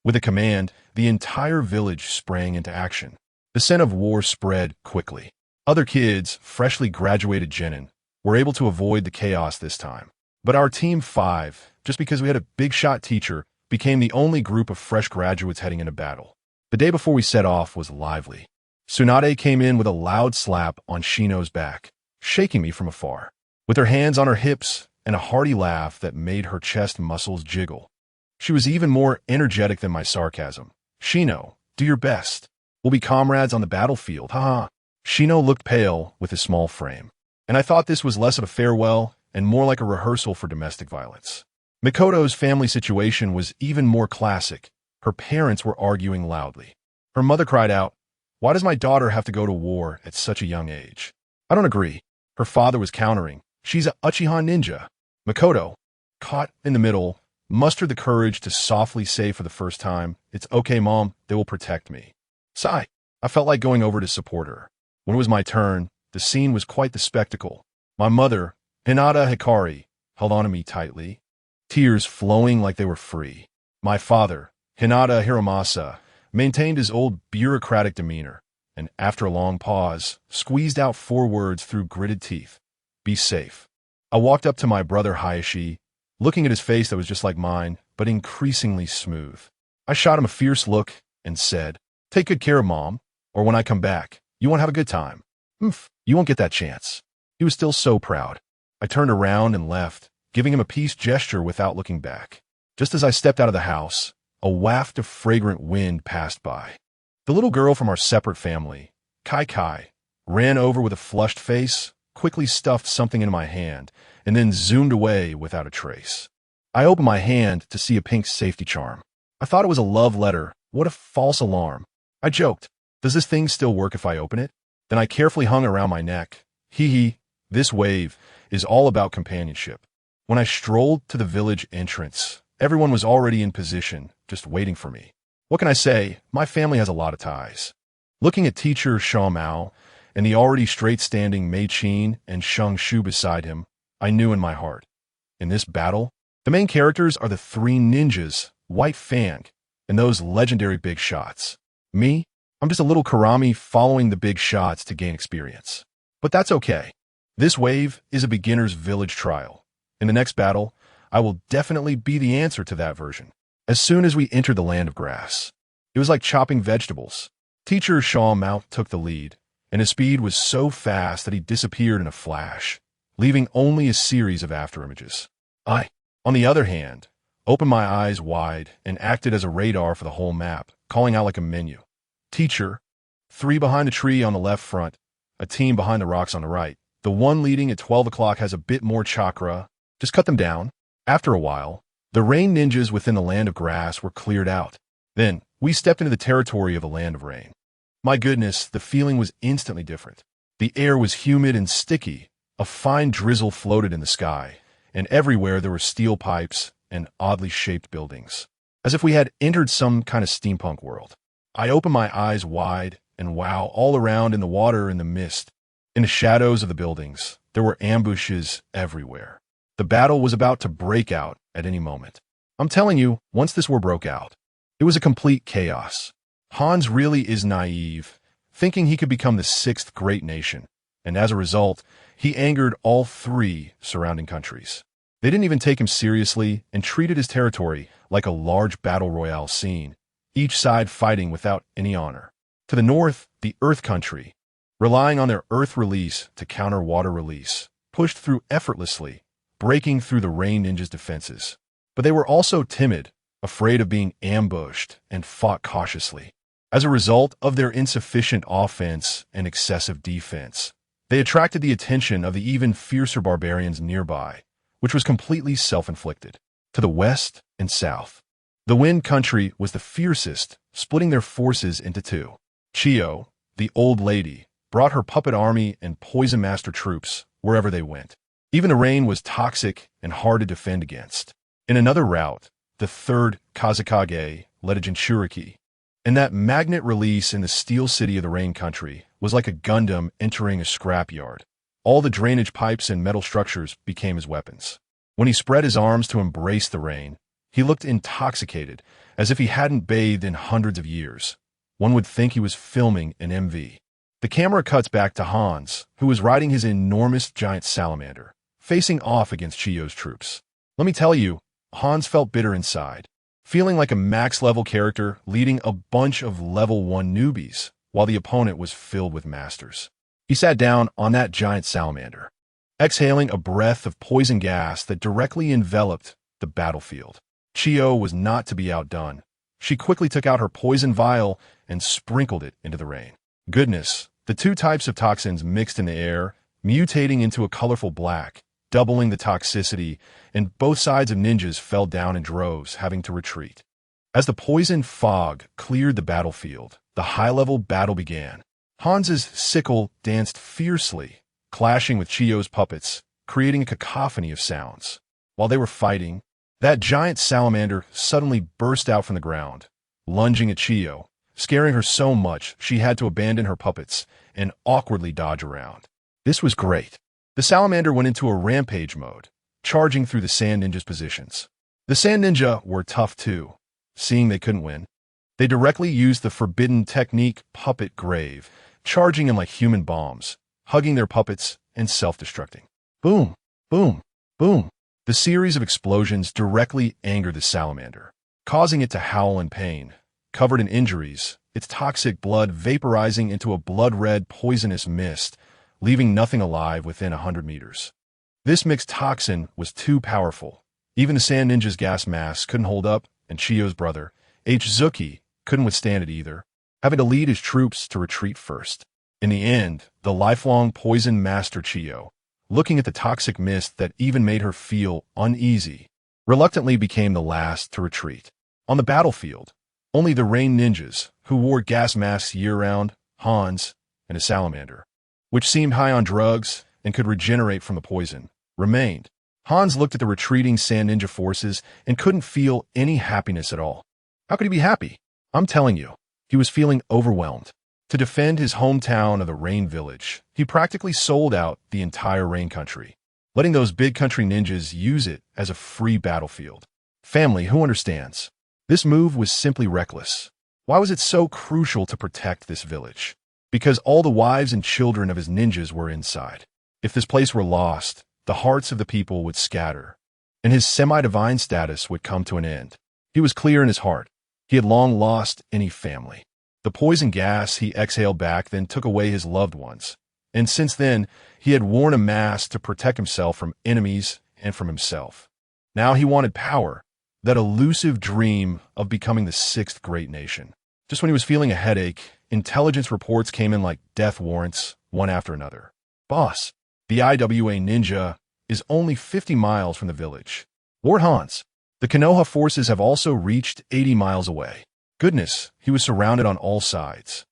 With a command, the entire village sprang into action. The scent of war spread quickly. Other kids, freshly graduated genin, were able to avoid the chaos this time. But our Team 5, just because we had a big-shot teacher, became the only group of fresh graduates heading into battle. The day before we set off was lively. Tsunade came in with a loud slap on Shino's back, shaking me from afar, with her hands on her hips and a hearty laugh that made her chest muscles jiggle. She was even more energetic than my sarcasm. "Shino, do your best. We'll be comrades on the battlefield, haha." Shino looked pale with his small frame, and I thought this was less of a farewell and more like a rehearsal for domestic violence. Mikoto's family situation was even more classic. Her parents were arguing loudly. Her mother cried out, "Why does my daughter have to go to war at such a young age?" "I don't agree." Her father was countering, "She's a Uchiha ninja." Mikoto, caught in the middle, mustered the courage to softly say for the first time, "It's okay, Mom, they will protect me." Sigh. I felt like going over to support her. When it was my turn, the scene was quite the spectacle. My mother, Hinata Hikari, held on to me tightly, tears flowing like they were free. My father, Hinata Hiromasa, maintained his old bureaucratic demeanor, and after a long pause, squeezed out 4 words through gritted teeth. "Be safe." I walked up to my brother Hizashi, looking at his face that was just like mine, but increasingly smooth. I shot him a fierce look and said, "Take good care of Mom, or when I come back, you won't have a good time." You won't get that chance." He was still so proud. I turned around and left, giving him a peace gesture without looking back. Just as I stepped out of the house, a waft of fragrant wind passed by. The little girl from our separate family, Kai Kai, ran over with a flushed face, quickly stuffed something into my hand, and then zoomed away without a trace. I opened my hand to see a pink safety charm. I thought it was a love letter. What a false alarm. I joked, "Does this thing still work if I open it?" Then I carefully hung it around my neck. Hee. This wave is all about companionship. When I strolled to the village entrance, everyone was already in position, just waiting for me. What can I say? My family has a lot of ties. Looking at teacher Xiao Mao and the already straight-standing Mei Qin and Sheng Shu beside him, I knew in my heart. In this battle, the main characters are the 3 ninjas, White Fang, and those legendary big shots. Me? I'm just a little Karami following the big shots to gain experience. But that's okay. This wave is a beginner's village trial. In the next battle, I will definitely be the answer to that version. As soon as we entered the land of grass, it was like chopping vegetables. Teacher Xiao Mao took the lead, and his speed was so fast that he disappeared in a flash, leaving only a series of afterimages. I, on the other hand, opened my eyes wide and acted as a radar for the whole map, calling out like a menu. "Teacher, 3 behind the tree on the left front, a team behind the rocks on the right. The one leading at 12 o'clock has a bit more chakra. Just cut them down." After a while, the rain ninjas within the land of grass were cleared out. Then, we stepped into the territory of the land of rain. My goodness, the feeling was instantly different. The air was humid and sticky, a fine drizzle floated in the sky, and everywhere there were steel pipes and oddly shaped buildings, as if we had entered some kind of steampunk world. I opened my eyes wide, and wow, all around in the water and the mist, in the shadows of the buildings, there were ambushes everywhere. The battle was about to break out at any moment. I'm telling you, once this war broke out, it was a complete chaos. Hans really is naive, thinking he could become the 6th great nation, and as a result, he angered all 3 surrounding countries. They didn't even take him seriously and treated his territory like a large battle royale scene, each side fighting without any honor. To the north, the Earth country, relying on their Earth release to counter water release, pushed through effortlessly, breaking through the rain ninjas' defenses. But they were also timid, afraid of being ambushed, and fought cautiously. As a result of their insufficient offense and excessive defense, they attracted the attention of the even fiercer barbarians nearby, which was completely self-inflicted. To the west and south, the Wind country was the fiercest, splitting their forces into 2. Chiyo, the old lady, brought her puppet army and poison master troops wherever they went. Even the rain was toxic and hard to defend against. In another route, the 3rd Kazakage led a Jinchuriki, and that magnet release in the steel city of the rain country was like a Gundam entering a scrapyard. All the drainage pipes and metal structures became his weapons. When he spread his arms to embrace the rain, he looked intoxicated, as if he hadn't bathed in hundreds of years. One would think he was filming an MV. The camera cuts back to Hans, who was riding his enormous giant salamander, facing off against Chiyo's troops. Let me tell you, Hans felt bitter inside, feeling like a max-level character leading a bunch of level 1 newbies, while the opponent was filled with masters. He sat down on that giant salamander, exhaling a breath of poison gas that directly enveloped the battlefield. Chiyo was not to be outdone. She quickly took out her poison vial and sprinkled it into the rain. Goodness, the two types of toxins mixed in the air, mutating into a colorful black, doubling the toxicity, and both sides of ninjas fell down in droves, having to retreat. As the poison fog cleared the battlefield, the high-level battle began. Hans's sickle danced fiercely, clashing with Chiyo's puppets, creating a cacophony of sounds. While they were fighting, that giant salamander suddenly burst out from the ground, lunging at Chiyo, scaring her so much she had to abandon her puppets and awkwardly dodge around. This was great. The salamander went into a rampage mode, charging through the Sand Ninja's positions. The Sand Ninja were tough too. Seeing they couldn't win, they directly used the forbidden technique Puppet Grave, charging in like human bombs, hugging their puppets and self-destructing. Boom, boom, boom. The series of explosions directly angered the salamander, causing it to howl in pain. Covered in injuries, its toxic blood vaporizing into a blood-red poisonous mist, leaving nothing alive within 100 meters. This mixed toxin was too powerful. Even the Sand Ninja's gas mask couldn't hold up, and Chiyo's brother, Hizashi, couldn't withstand it either, having to lead his troops to retreat first. In the end, the lifelong poison master Chiyo, looking at the toxic mist that even made her feel uneasy, reluctantly became the last to retreat. On the battlefield, only the Rain Ninjas, who wore gas masks year-round, Hans, and a salamander, which seemed high on drugs and could regenerate from the poison, remained. Hans looked at the retreating Sand Ninja forces and couldn't feel any happiness at all. How could he be happy? I'm telling you, he was feeling overwhelmed. To defend his hometown of the Rain Village, he practically sold out the entire Rain Country, letting those big country ninjas use it as a free battlefield. Family, who understands? This move was simply reckless. Why was it so crucial to protect this village? Because all the wives and children of his ninjas were inside. If this place were lost, the hearts of the people would scatter, and his semi-divine status would come to an end. He was clear in his heart. He had long lost any family. The poison gas he exhaled back then took away his loved ones, and since then, he had worn a mask to protect himself from enemies and from himself. Now he wanted power, that elusive dream of becoming the sixth great nation. Just when he was feeling a headache, intelligence reports came in like death warrants, one after another. Boss, the IWA Ninja is only 50 miles from the village. Lord Hans, the Konoha forces have also reached 80 miles away. Goodness, he was surrounded on all sides.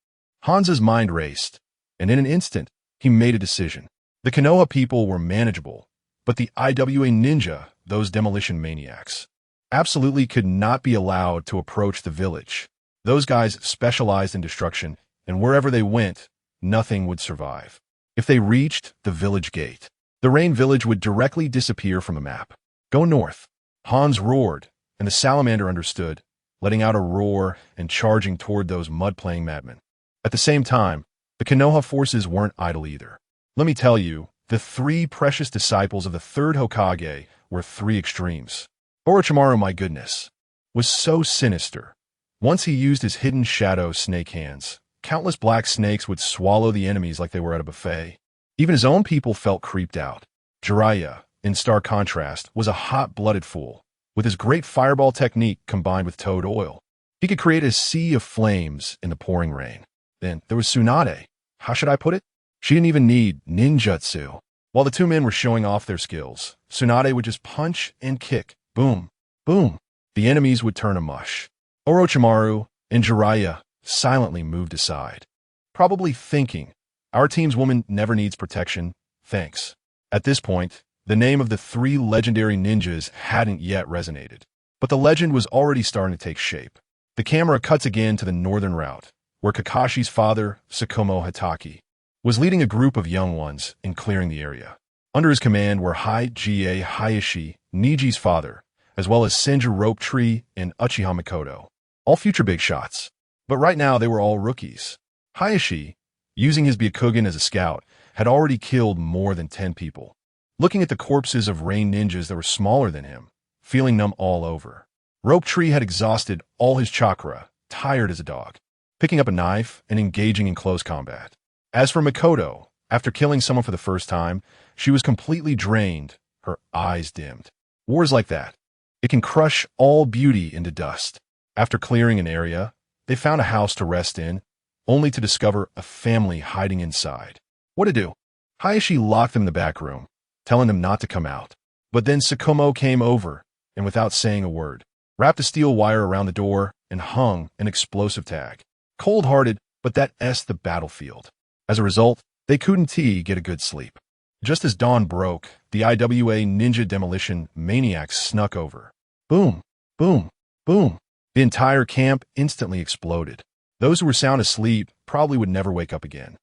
Hans's mind raced, and in an instant, he made a decision. The Konoha people were manageable, but the IWA Ninja, those demolition maniacs, absolutely could not be allowed to approach the village. Those guys specialized in destruction, and wherever they went, nothing would survive. If they reached the village gate, the Rain Village would directly disappear from the map. Go north. Hans roared, and the salamander understood, letting out a roar and charging toward those mud-playing madmen. At the same time, the Konoha forces weren't idle either. Let me tell you, the three precious disciples of the third Hokage were three extremes. Orochimaru, my goodness, was so sinister. Once he used his hidden shadow snake hands, countless black snakes would swallow the enemies like they were at a buffet. Even his own people felt creeped out. Jiraiya, in stark contrast, was a hot-blooded fool. With his great fireball technique combined with toad oil, he could create a sea of flames in the pouring rain. Then there was Tsunade. How should I put it? She didn't even need ninjutsu. While the two men were showing off their skills, Tsunade would just punch and kick. Boom, boom. The enemies would turn to mush. Orochimaru and Jiraiya silently moved aside, probably thinking, our team's woman never needs protection, thanks. At this point, the name of the three legendary ninjas hadn't yet resonated, but the legend was already starting to take shape. The camera cuts again to the northern route, where Kakashi's father, Tsukumo Hatake, was leading a group of young ones in clearing the area. Under his command were HyugaHizashi, Niji's father, as well as Senju Rope Tree and Uchiha Mikoto, all future big shots. But right now they were all rookies. Hizashi, using his Byakugan as a scout, had already killed more than 10 people. looking at the corpses of rain ninjas that were smaller than him, feeling numb all over. Rope Tree had exhausted all his chakra, tired as a dog, picking up a knife and engaging in close combat. As for Makoto, after killing someone for the first time, she was completely drained, her eyes dimmed. Wars like that. It can crush all beauty into dust. After clearing an area, they found a house to rest in, only to discover a family hiding inside. What to do? Hizashi locked them in the back room, telling them not to come out. But then Tsukumo came over, and without saying a word, wrapped a steel wire around the door and hung an explosive tag. Cold-hearted, but that's the battlefield. As a result, they couldn't get a good sleep. Just as dawn broke, the IWA ninja demolition maniacs snuck over. Boom, boom, boom. The entire camp instantly exploded. Those who were sound asleep probably would never wake up again.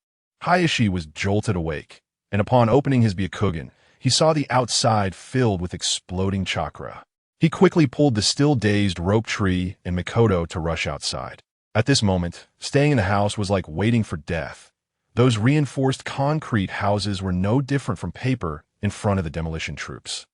Hizashi was jolted awake, and upon opening his Byakugan, he saw the outside filled with exploding chakra. He quickly pulled the still-dazed Rope Tree and Makoto to rush outside. At this moment, staying in the house was like waiting for death. Those reinforced concrete houses were no different from paper in front of the demolition troops.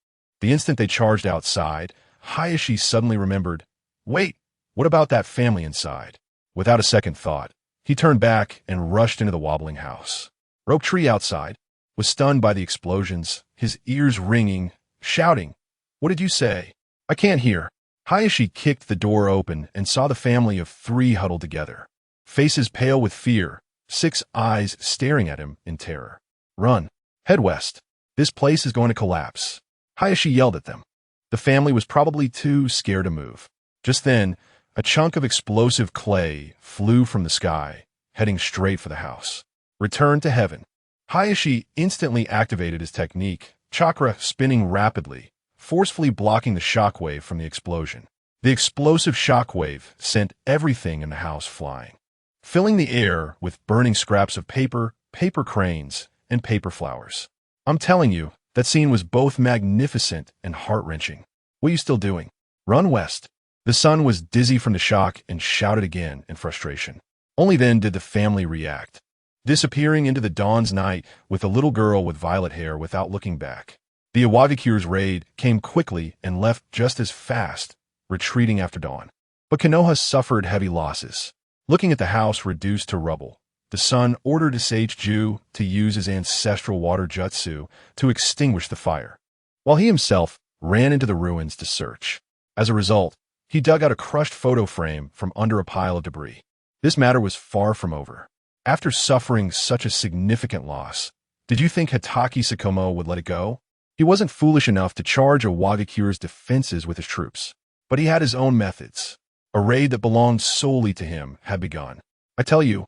The instant they charged outside, Hizashi suddenly remembered, wait, what about that family inside? Without a second thought, he turned back and rushed into the wobbling house. Rope Tree outside was stunned by the explosions, his ears ringing, shouting, "What did you say? I can't hear." Hizashi kicked the door open and saw the family of 3 huddled together, faces pale with fear, 6 eyes staring at him in terror. "Run. Head west. This place is going to collapse." Hizashi yelled at them. The family was probably too scared to move. Just then, a chunk of explosive clay flew from the sky, heading straight for the house. Return to heaven. Hizashi instantly activated his technique, chakra spinning rapidly, forcefully blocking the shockwave from the explosion. The explosive shockwave sent everything in the house flying, filling the air with burning scraps of paper, paper cranes, and paper flowers. I'm telling you, that scene was both magnificent and heart-wrenching. What are you still doing? Run west. The son was dizzy from the shock and shouted again in frustration. Only then did the family react, disappearing into the dawn's night with a little girl with violet hair without looking back. The Iwagakure's raid came quickly and left just as fast, retreating after dawn. But Konoha suffered heavy losses. Looking at the house reduced to rubble, the son ordered his sage Ju to use his ancestral water jutsu to extinguish the fire, while he himself ran into the ruins to search. As a result, he dug out a crushed photo frame from under a pile of debris. This matter was far from over. After suffering such a significant loss, did you think Hitaki Tsukumo would let it go? He wasn't foolish enough to charge Iwagakure's defenses with his troops, but he had his own methods. A raid that belonged solely to him had begun. I tell you,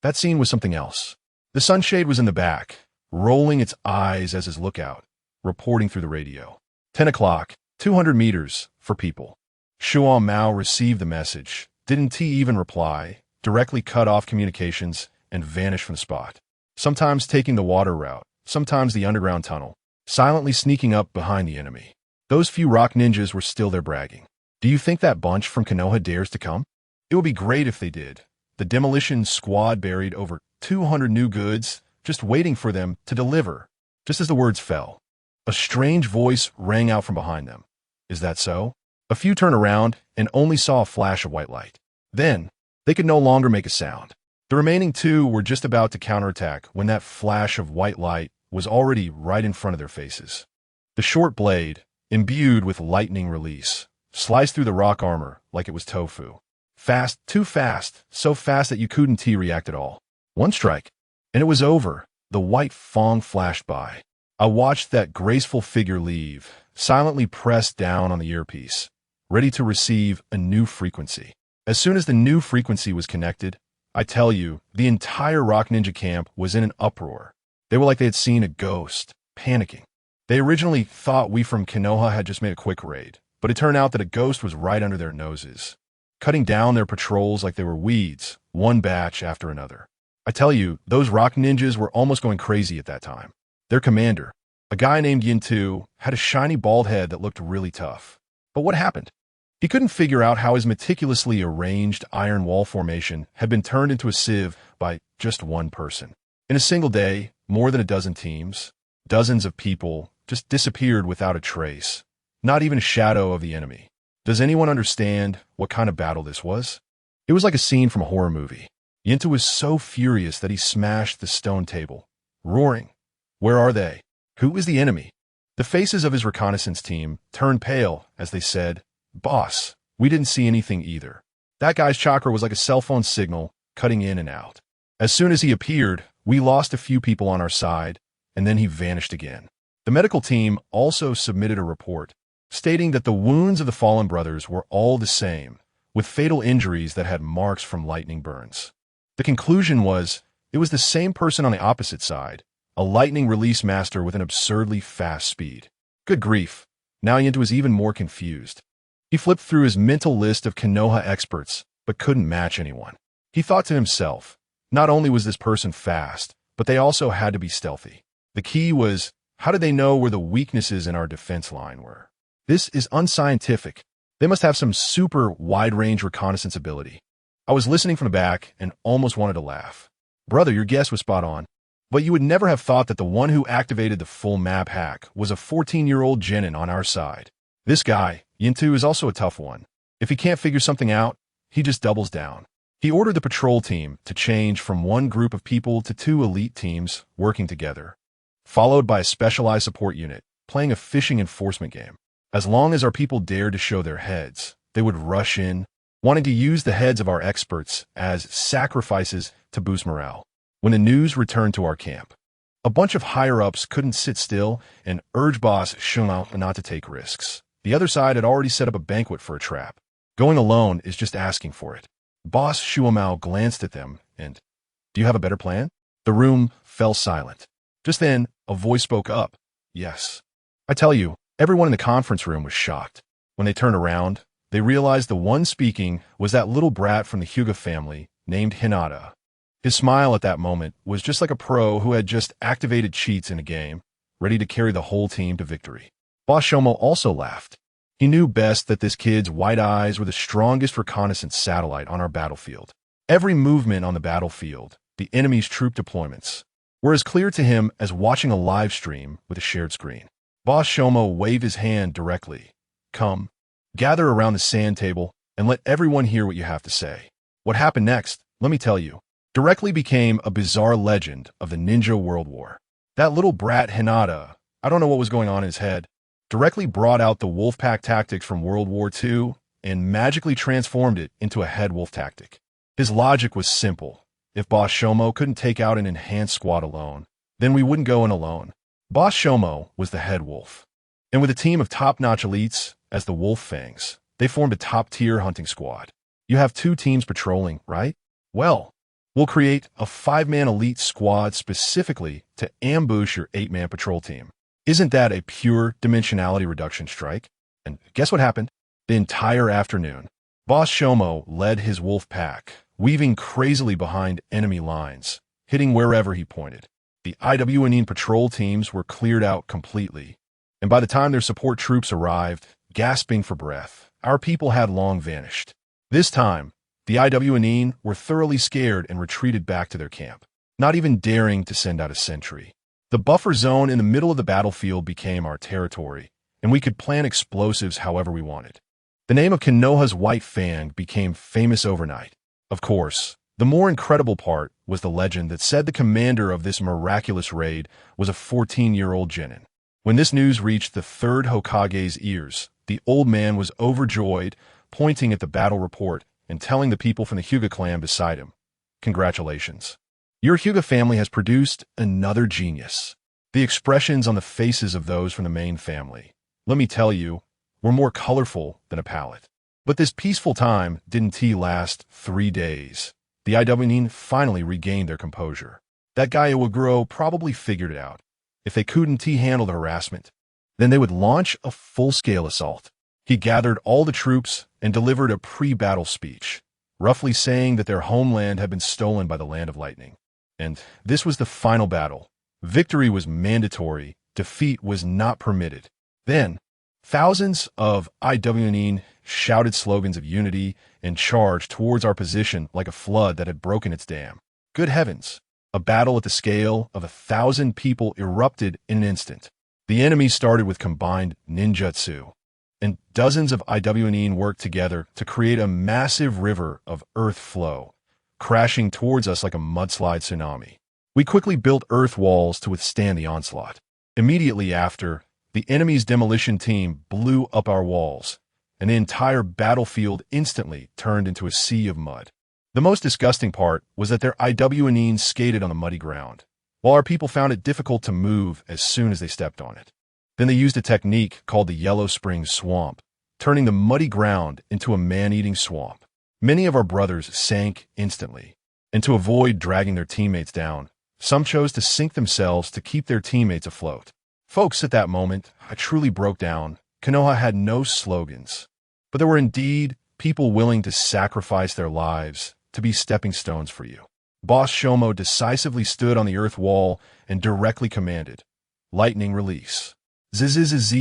that scene was something else. The sunshade was in the back, rolling its eyes as his lookout, reporting through the radio. 10 o'clock, 200 meters, for people. Shuan Mao received the message, didn't he even reply, directly cut off communications, and vanished from the spot. Sometimes taking the water route, sometimes the underground tunnel, silently sneaking up behind the enemy. Those few rock ninjas were still there bragging. Do you think that bunch from Konoha dares to come? It would be great if they did. The demolition squad buried over 200 new goods, just waiting for them to deliver. Just as the words fell, a strange voice rang out from behind them. Is that so? A few turned around and only saw a flash of white light. Then, they could no longer make a sound. The remaining 2 were just about to counterattack when that flash of white light was already right in front of their faces. The short blade, imbued with lightning release, sliced through the rock armor like it was tofu. Fast, too fast, so fast that you couldn't react at all. One strike, and it was over. The white fang flashed by. I watched that graceful figure leave, silently pressed down on the earpiece, ready to receive a new frequency. As soon as the new frequency was connected, I tell you, the entire Rock Ninja camp was in an uproar. They were like they had seen a ghost, panicking. They originally thought we from Konoha had just made a quick raid, but it turned out that a ghost was right under their noses, cutting down their patrols like they were weeds, one batch after another. I tell you, those rock ninjas were almost going crazy at that time. Their commander, a guy named Yin-Tu, had a shiny bald head that looked really tough. But what happened? He couldn't figure out how his meticulously arranged iron wall formation had been turned into a sieve by just one person. In a single day, more than a dozen teams, dozens of people, just disappeared without a trace. Not even a shadow of the enemy. Does anyone understand what kind of battle this was? It was like a scene from a horror movie. Yinta was so furious that he smashed the stone table, roaring, "Where are they? Who is the enemy?" The faces of his reconnaissance team turned pale as they said, "Boss, we didn't see anything either." That guy's chakra was like a cell phone signal, cutting in and out. As soon as he appeared, we lost a few people on our side, and then he vanished again. The medical team also submitted a report, stating that the wounds of the fallen brothers were all the same, with fatal injuries that had marks from lightning burns. The conclusion was, it was the same person on the opposite side, a lightning release master with an absurdly fast speed. Good grief, now Yinta was even more confused. He flipped through his mental list of Konoha experts, but couldn't match anyone. He thought to himself, not only was this person fast, but they also had to be stealthy. The key was, how did they know where the weaknesses in our defense line were? This is unscientific. They must have some super wide-range reconnaissance ability. I was listening from the back and almost wanted to laugh. Brother, your guess was spot on. But you would never have thought that the one who activated the full map hack was a 14-year-old genin on our side. This guy, Yintu, is also a tough one. If he can't figure something out, he just doubles down. He ordered the patrol team to change from one group of people to 2 elite teams working together, followed by a specialized support unit playing a fishing enforcement game. As long as our people dared to show their heads, they would rush in, wanting to use the heads of our experts as sacrifices to boost morale. When the news returned to our camp, a bunch of higher-ups couldn't sit still and urged Boss Shumao not to take risks. The other side had already set up a banquet for a trap. Going alone is just asking for it. Boss Shumao glanced at them and, "Do you have a better plan?" The room fell silent. Just then, a voice spoke up. "Yes." I tell you, everyone in the conference room was shocked. When they turned around, they realized the one speaking was that little brat from the Hyuga family named Hinata. His smile at that moment was just like a pro who had just activated cheats in a game, ready to carry the whole team to victory. Boss Shomo also laughed. He knew best that this kid's white eyes were the strongest reconnaissance satellite on our battlefield. Every movement on the battlefield, the enemy's troop deployments, were as clear to him as watching a live stream with a shared screen. Boss Shomo waved his hand directly. "Come, gather around the sand table and let everyone hear what you have to say." What happened next, let me tell you, directly became a bizarre legend of the Ninja World War. That little brat Hinata, I don't know what was going on in his head, directly brought out the Wolfpack tactics from World War II and magically transformed it into a head wolf tactic. His logic was simple. If Boss Shomo couldn't take out an enhanced squad alone, then we wouldn't go in alone. Boss Shomo was the head wolf. And with a team of top-notch elites as the Wolf Fangs, they formed a top-tier hunting squad. You have 2 teams patrolling, right? Well, we'll create a 5-man elite squad specifically to ambush your 8-man patrol team. Isn't that a pure dimensionality reduction strike? And guess what happened? The entire afternoon, Boss Shomo led his wolf pack, weaving crazily behind enemy lines, hitting wherever he pointed. The IWNine patrol teams were cleared out completely, and by the time their support troops arrived, gasping for breath, our people had long vanished. This time, the IWNine were thoroughly scared and retreated back to their camp, not even daring to send out a sentry. The buffer zone in the middle of the battlefield became our territory, and we could plant explosives however we wanted. The name of Konoha's White Fang became famous overnight. Of course, the more incredible part was the legend that said the commander of this miraculous raid was a 14-year-old genin. When this news reached the 3rd Hokage's ears, the old man was overjoyed, pointing at the battle report and telling the people from the Hyuga clan beside him, "Congratulations. Your Hyuga family has produced another genius." The expressions on the faces of those from the main family, let me tell you, were more colorful than a palette. But this peaceful time didn't last 3 days. The IWNine finally regained their composure. That guy Iwaguro probably figured it out. If they couldn't handle the harassment, then they would launch a full-scale assault. He gathered all the troops and delivered a pre-battle speech, roughly saying that their homeland had been stolen by the Land of Lightning. And this was the final battle. Victory was mandatory, defeat was not permitted. Then, thousands of IWNine shouted slogans of unity and charged towards our position like a flood that had broken its dam. Good heavens! A battle at the scale of 1,000 people erupted in an instant. The enemy started with combined ninjutsu, and dozens of IWNs worked together to create a massive river of earth flow, crashing towards us like a mudslide tsunami. We quickly built earth walls to withstand the onslaught. Immediately after, the enemy's demolition team blew up our walls, and the entire battlefield instantly turned into a sea of mud. The most disgusting part was that their IWNs skated on the muddy ground, while our people found it difficult to move as soon as they stepped on it. Then they used a technique called the Yellow Spring Swamp, turning the muddy ground into a man-eating swamp. Many of our brothers sank instantly, and to avoid dragging their teammates down, some chose to sink themselves to keep their teammates afloat. Folks, at that moment, I truly broke down. Konoha had no slogans, but there were indeed people willing to sacrifice their lives to be stepping stones for you. Boss Shomo decisively stood on the earth wall and directly commanded, "Lightning release." Zzz.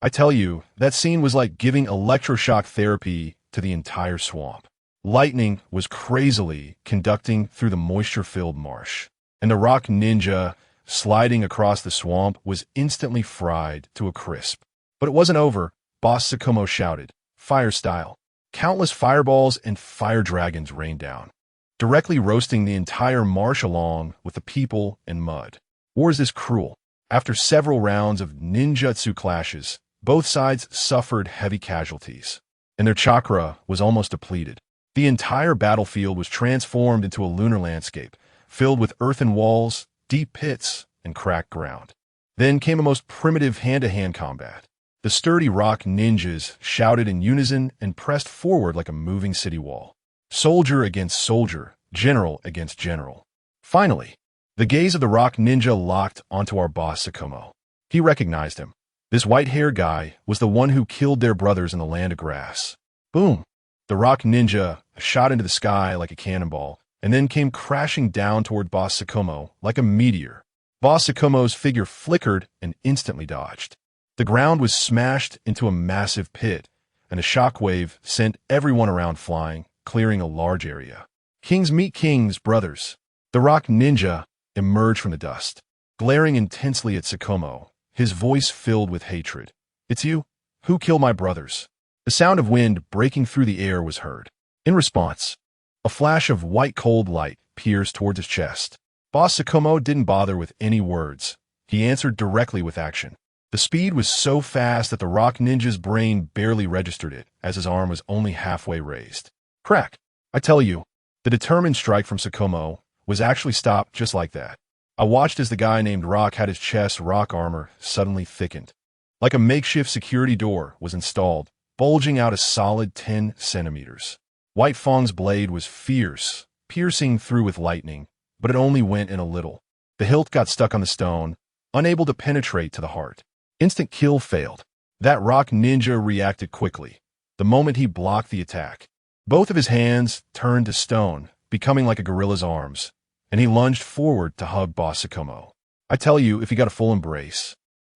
I tell you, that scene was like giving electroshock therapy to the entire swamp. Lightning was crazily conducting through the moisture-filled marsh, and the rock ninja sliding across the swamp was instantly fried to a crisp. But it wasn't over. Boss Sakomo shouted, "Fire style." Countless fireballs and fire dragons rained down, directly roasting the entire marsh along with the people and mud. War is this cruel. After several rounds of ninjutsu clashes, both sides suffered heavy casualties, and their chakra was almost depleted. The entire battlefield was transformed into a lunar landscape, filled with earthen walls, deep pits, and cracked ground. Then came a most primitive hand-to-hand combat. The sturdy rock ninjas shouted in unison and pressed forward like a moving city wall. Soldier against soldier, general against general. Finally, the gaze of the rock ninja locked onto our boss Sakomo. He recognized him. This white-haired guy was the one who killed their brothers in the land of grass. Boom! The rock ninja shot into the sky like a cannonball, and then came crashing down toward Boss Sakomo like a meteor. Boss Sakomo's figure flickered and instantly dodged. The ground was smashed into a massive pit, and a shockwave sent everyone around flying, clearing a large area. Kings meet kings, brothers. The rock ninja emerged from the dust, glaring intensely at Sakomo, his voice filled with hatred. "It's you? Who killed my brothers?" The sound of wind breaking through the air was heard. In response, a flash of white cold light pierced towards his chest. Boss Sakomo didn't bother with any words. He answered directly with action. The speed was so fast that the rock ninja's brain barely registered it, as his arm was only halfway raised. Crack! I tell you, the determined strike from Sakomo was actually stopped just like that. I watched as the guy named Rock had his chest rock armor suddenly thickened. Like a makeshift security door was installed, bulging out a solid 10 centimeters. White Fang's blade was fierce, piercing through with lightning, but it only went in a little. The hilt got stuck on the stone, unable to penetrate to the heart. Instant kill failed. That rock ninja reacted quickly, the moment he blocked the attack. Both of his hands turned to stone, becoming like a gorilla's arms, and he lunged forward to hug Boss Sakomo. I tell you, if he got a full embrace,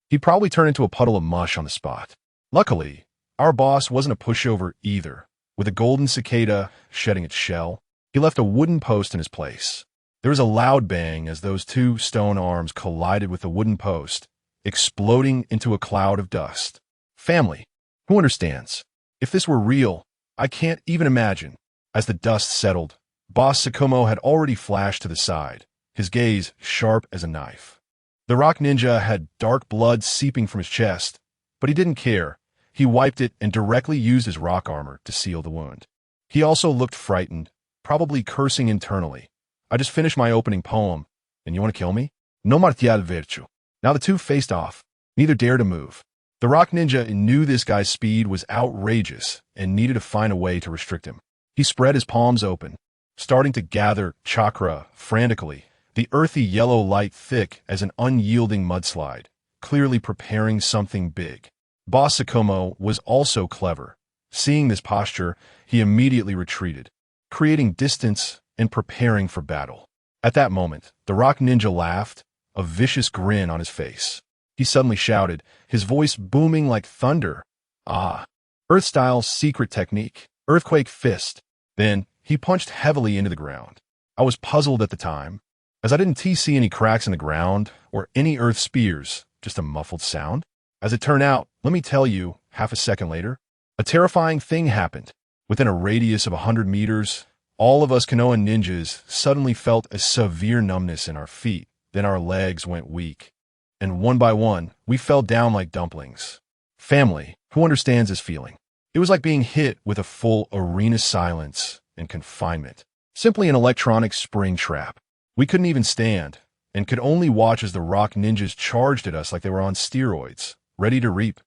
he'd probably turn into a puddle of mush on the spot. Luckily, our boss wasn't a pushover either. With a golden cicada shedding its shell, he left a wooden post in his place. There was a loud bang as those two stone arms collided with the wooden post, exploding into a cloud of dust. Family, who understands? If this were real, I can't even imagine. As the dust settled, Boss Sakomo had already flashed to the side, his gaze sharp as a knife. The rock ninja had dark blood seeping from his chest, but he didn't care. He wiped it and directly used his rock armor to seal the wound. He also looked frightened, probably cursing internally. I just finished my opening poem, and you want to kill me? No martial virtue. Now the two faced off. Neither dared to move. The rock ninja knew this guy's speed was outrageous and needed to find a way to restrict him. He spread his palms open, starting to gather chakra frantically, the earthy yellow light thick as an unyielding mudslide, clearly preparing something big. Boss Sakomo was also clever. Seeing this posture, he immediately retreated, creating distance and preparing for battle. At that moment, the rock ninja laughed, a vicious grin on his face. He suddenly shouted, his voice booming like thunder. "Ah, Earth-style secret technique, earthquake fist." Then, he punched heavily into the ground. I was puzzled at the time, as I didn't see any cracks in the ground or any earth spears, just a muffled sound? As it turned out, let me tell you, half a second later, a terrifying thing happened. Within a radius of 100 meters, all of us Konoha ninjas suddenly felt a severe numbness in our feet. Then our legs went weak. And one by one, we fell down like dumplings. Family, who understands this feeling? It was like being hit with a full arena silence and confinement. Simply an electronic spring trap. We couldn't even stand, and could only watch as the rock ninjas charged at us like they were on steroids, ready to reap.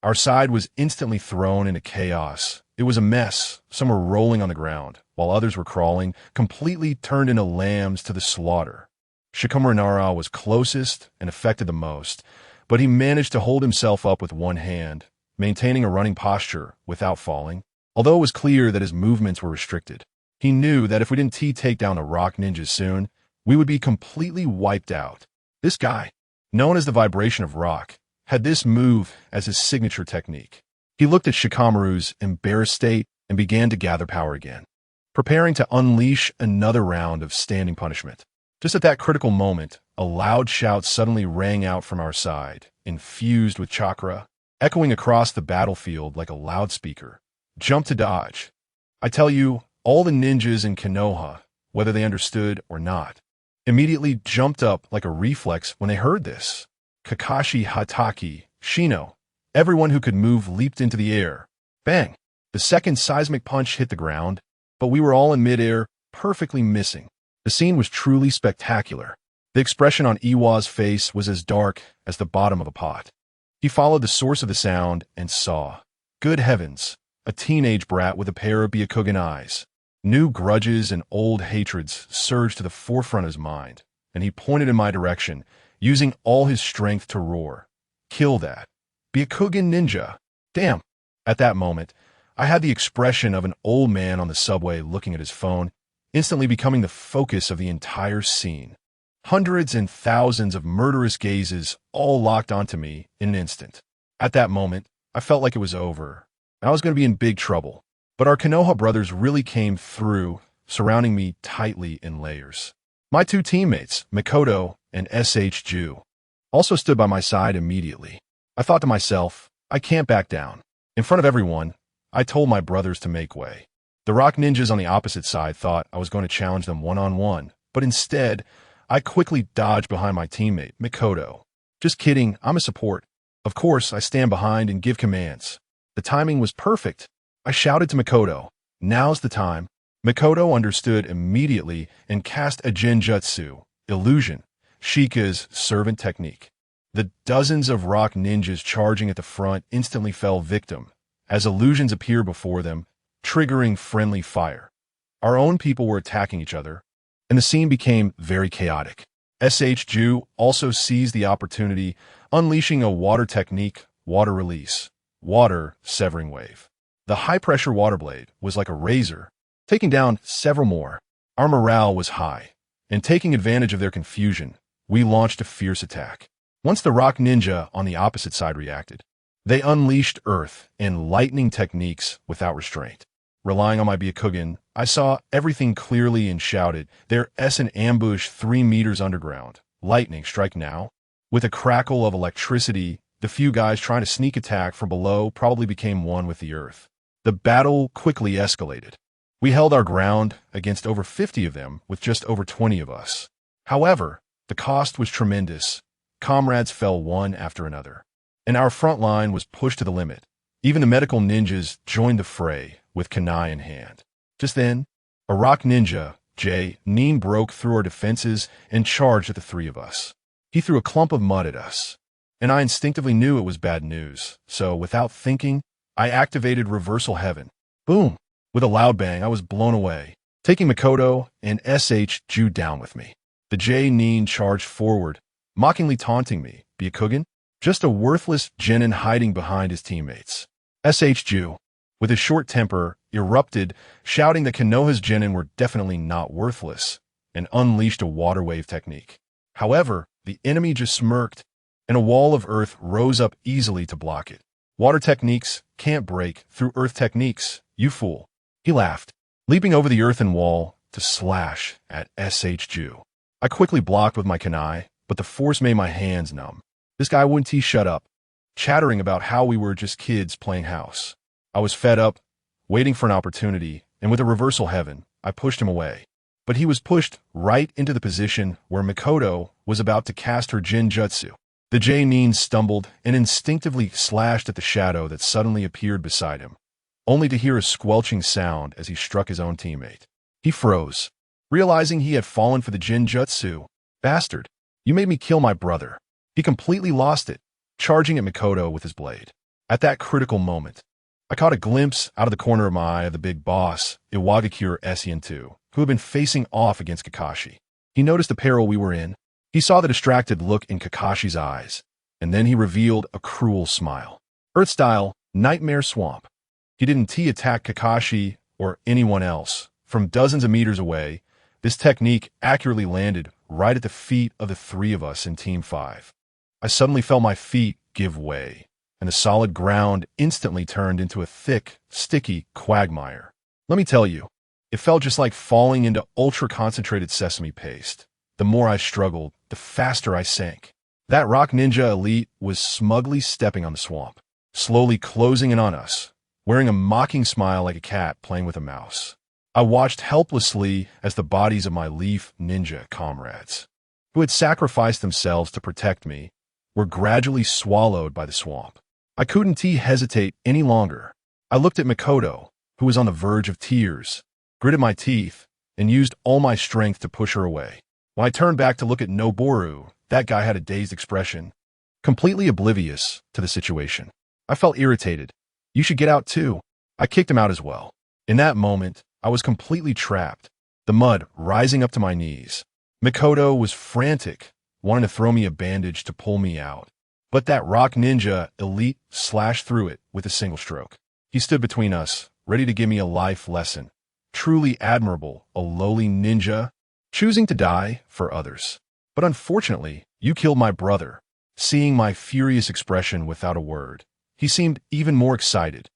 Our side was instantly thrown into chaos. It was a mess. Some were rolling on the ground, while others were crawling, completely turned into lambs to the slaughter. Shikamaru was closest and affected the most, but he managed to hold himself up with one hand, maintaining a running posture without falling. Although it was clear that his movements were restricted, he knew that if we didn't take down the rock ninjas soon, we would be completely wiped out. This guy, known as the vibration of rock, had this move as his signature technique. He looked at Shikamaru's embarrassed state and began to gather power again, preparing to unleash another round of standing punishment. Just at that critical moment, a loud shout suddenly rang out from our side, infused with chakra, echoing across the battlefield like a loudspeaker. Jump to dodge. I tell you, all the ninjas in Konoha, whether they understood or not, immediately jumped up like a reflex when they heard this. Kakashi, Hatake, Shino, everyone who could move leaped into the air. Bang! The second seismic punch hit the ground, but we were all in midair, perfectly missing. The scene was truly spectacular. The expression on Iwa's face was as dark as the bottom of a pot. He followed the source of the sound and saw, good heavens, a teenage brat with a pair of Byakugan eyes. New grudges and old hatreds surged to the forefront of his mind, and he pointed in my direction, using all his strength to roar. Kill that. Byakugan ninja. Damn. At that moment, I had the expression of an old man on the subway looking at his phone, instantly becoming the focus of the entire scene. Hundreds and thousands of murderous gazes all locked onto me in an instant. At that moment, I felt like it was over. I was going to be in big trouble. But our Konoha brothers really came through, surrounding me tightly in layers. My two teammates, Mikoto and Ju, also stood by my side immediately. I thought to myself, I can't back down. In front of everyone, I told my brothers to make way. The rock ninjas on the opposite side thought I was going to challenge them one-on-one, but instead, I quickly dodged behind my teammate, Mikoto. Just kidding, I'm a support. Of course, I stand behind and give commands. The timing was perfect. I shouted to Mikoto, now's the time. Mikoto understood immediately and cast a genjutsu, illusion, Shika's servant technique. The dozens of rock ninjas charging at the front instantly fell victim, as illusions appeared before them, triggering friendly fire. Our own people were attacking each other, and the scene became very chaotic. Ju also seized the opportunity, unleashing a water technique, water release, water severing wave. The high-pressure water blade was like a razor, taking down several more. Our morale was high, and taking advantage of their confusion, we launched a fierce attack. Once the rock ninja on the opposite side reacted, they unleashed earth and lightning techniques without restraint. Relying on my Byakugan, I saw everything clearly and shouted, "There is an ambush 3 meters underground. Lightning strike now." With a crackle of electricity, the few guys trying to sneak attack from below probably became one with the earth. The battle quickly escalated. We held our ground against over 50 of them with just over 20 of us. However, the cost was tremendous. Comrades fell one after another, and our front line was pushed to the limit. Even the medical ninjas joined the fray with kunai in hand. Just then, a rock ninja, Nin, broke through our defenses and charged at the three of us. He threw a clump of mud at us, and I instinctively knew it was bad news, so without thinking, I activated Reversal Heaven. Boom! With a loud bang, I was blown away, taking Mikoto and Ju down with me. The Nin charged forward, mockingly taunting me. Byakugan? Just a worthless genin hiding behind his teammates. Ju, with his short temper, erupted, shouting that Konoha's genin were definitely not worthless, and unleashed a water wave technique. However, the enemy just smirked, and a wall of earth rose up easily to block it. Water techniques can't break through earth techniques, you fool. He laughed, leaping over the earthen wall to slash at Ju. I quickly blocked with my kunai, but the force made my hands numb. This guy wouldn't shut up, chattering about how we were just kids playing house. I was fed up, waiting for an opportunity, and with a reversal heaven, I pushed him away. But he was pushed right into the position where Mikoto was about to cast her Jinjutsu. The J-Nin stumbled and instinctively slashed at the shadow that suddenly appeared beside him, only to hear a squelching sound as he struck his own teammate. He froze, realizing he had fallen for the Jinjutsu. Bastard, you made me kill my brother. He completely lost it, charging at Mikoto with his blade. At that critical moment, I caught a glimpse out of the corner of my eye of the big boss, Iwagakure Essien-2, who had been facing off against Kakashi. He noticed the peril we were in. He saw the distracted look in Kakashi's eyes, and then he revealed a cruel smile. Earth-style, Nightmare Swamp. He didn't attack Kakashi or anyone else. From dozens of meters away, this technique accurately landed right at the feet of the three of us in Team 5. I suddenly felt my feet give way, and the solid ground instantly turned into a thick, sticky quagmire. Let me tell you, it felt just like falling into ultra-concentrated sesame paste. The more I struggled, the faster I sank. That rock ninja elite was smugly stepping on the swamp, slowly closing in on us, wearing a mocking smile like a cat playing with a mouse. I watched helplessly as the bodies of my leaf ninja comrades, who had sacrificed themselves to protect me, were gradually swallowed by the swamp. I couldn't hesitate any longer. I looked at Mikoto, who was on the verge of tears, gritted my teeth, and used all my strength to push her away. When I turned back to look at Noboru, that guy had a dazed expression, completely oblivious to the situation. I felt irritated. You should get out too. I kicked him out as well. In that moment, I was completely trapped, the mud rising up to my knees. Mikoto was frantic, wanting to throw me a bandage to pull me out. But that rock ninja elite slashed through it with a single stroke. He stood between us, ready to give me a life lesson. Truly admirable, a lowly ninja, choosing to die for others. But unfortunately, you killed my brother. Seeing my furious expression without a word, he seemed even more excited,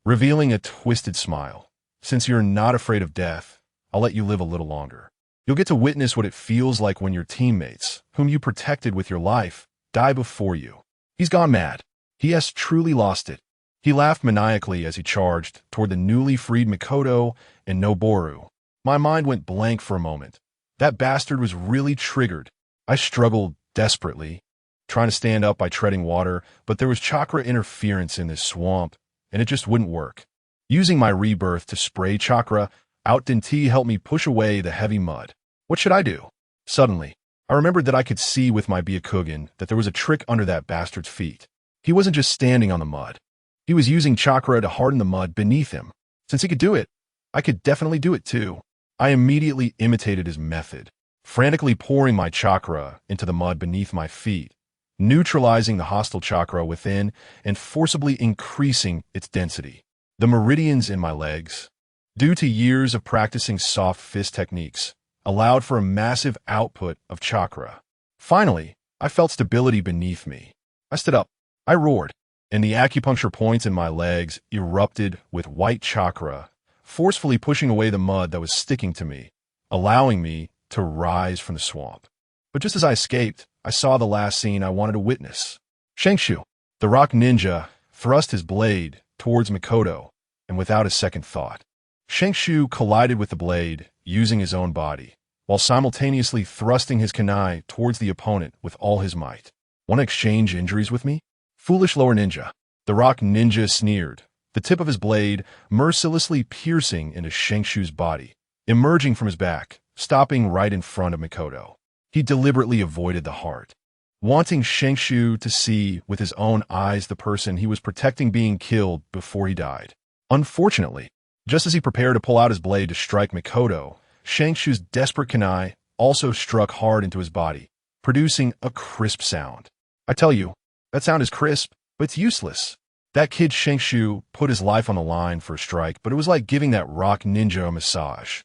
revealing a twisted smile. Since you're not afraid of death, I'll let you live a little longer. You'll get to witness what it feels like when your teammates, whom you protected with your life, die before you. He's gone mad. He has truly lost it. He laughed maniacally as he charged toward the newly freed Mikoto and Noboru. My mind went blank for a moment. That bastard was really triggered. I struggled desperately, trying to stand up by treading water, but there was chakra interference in this swamp, and it just wouldn't work. Using my rebirth to spray chakra out didn't help me push away the heavy mud. What should I do? Suddenly, I remembered that I could see with my Byakugan that there was a trick under that bastard's feet. He wasn't just standing on the mud. He was using chakra to harden the mud beneath him. Since he could do it, I could definitely do it too. I immediately imitated his method, frantically pouring my chakra into the mud beneath my feet, neutralizing the hostile chakra within and forcibly increasing its density. The meridians in my legs, due to years of practicing soft fist techniques, allowed for a massive output of chakra. Finally, I felt stability beneath me. I stood up. I roared, and the acupuncture points in my legs erupted with white chakra, forcefully pushing away the mud that was sticking to me, allowing me to rise from the swamp. But just as I escaped, I saw the last scene I wanted to witness. Shengshu, the rock ninja, thrust his blade towards Mikoto, and without a second thought, Shengshu collided with the blade, using his own body, while simultaneously thrusting his kunai towards the opponent with all his might. Want to exchange injuries with me? Foolish lower ninja. The rock ninja sneered, the tip of his blade mercilessly piercing into Shengshu's body, emerging from his back, stopping right in front of Mikoto. He deliberately avoided the heart, wanting Shengshu to see with his own eyes the person he was protecting being killed before he died. Unfortunately, just as he prepared to pull out his blade to strike Mikoto, Shengshu's desperate kunai also struck hard into his body, producing a crisp sound. I tell you, that sound is crisp, but it's useless. That kid Shengshu put his life on the line for a strike, but it was like giving that rock ninja a massage.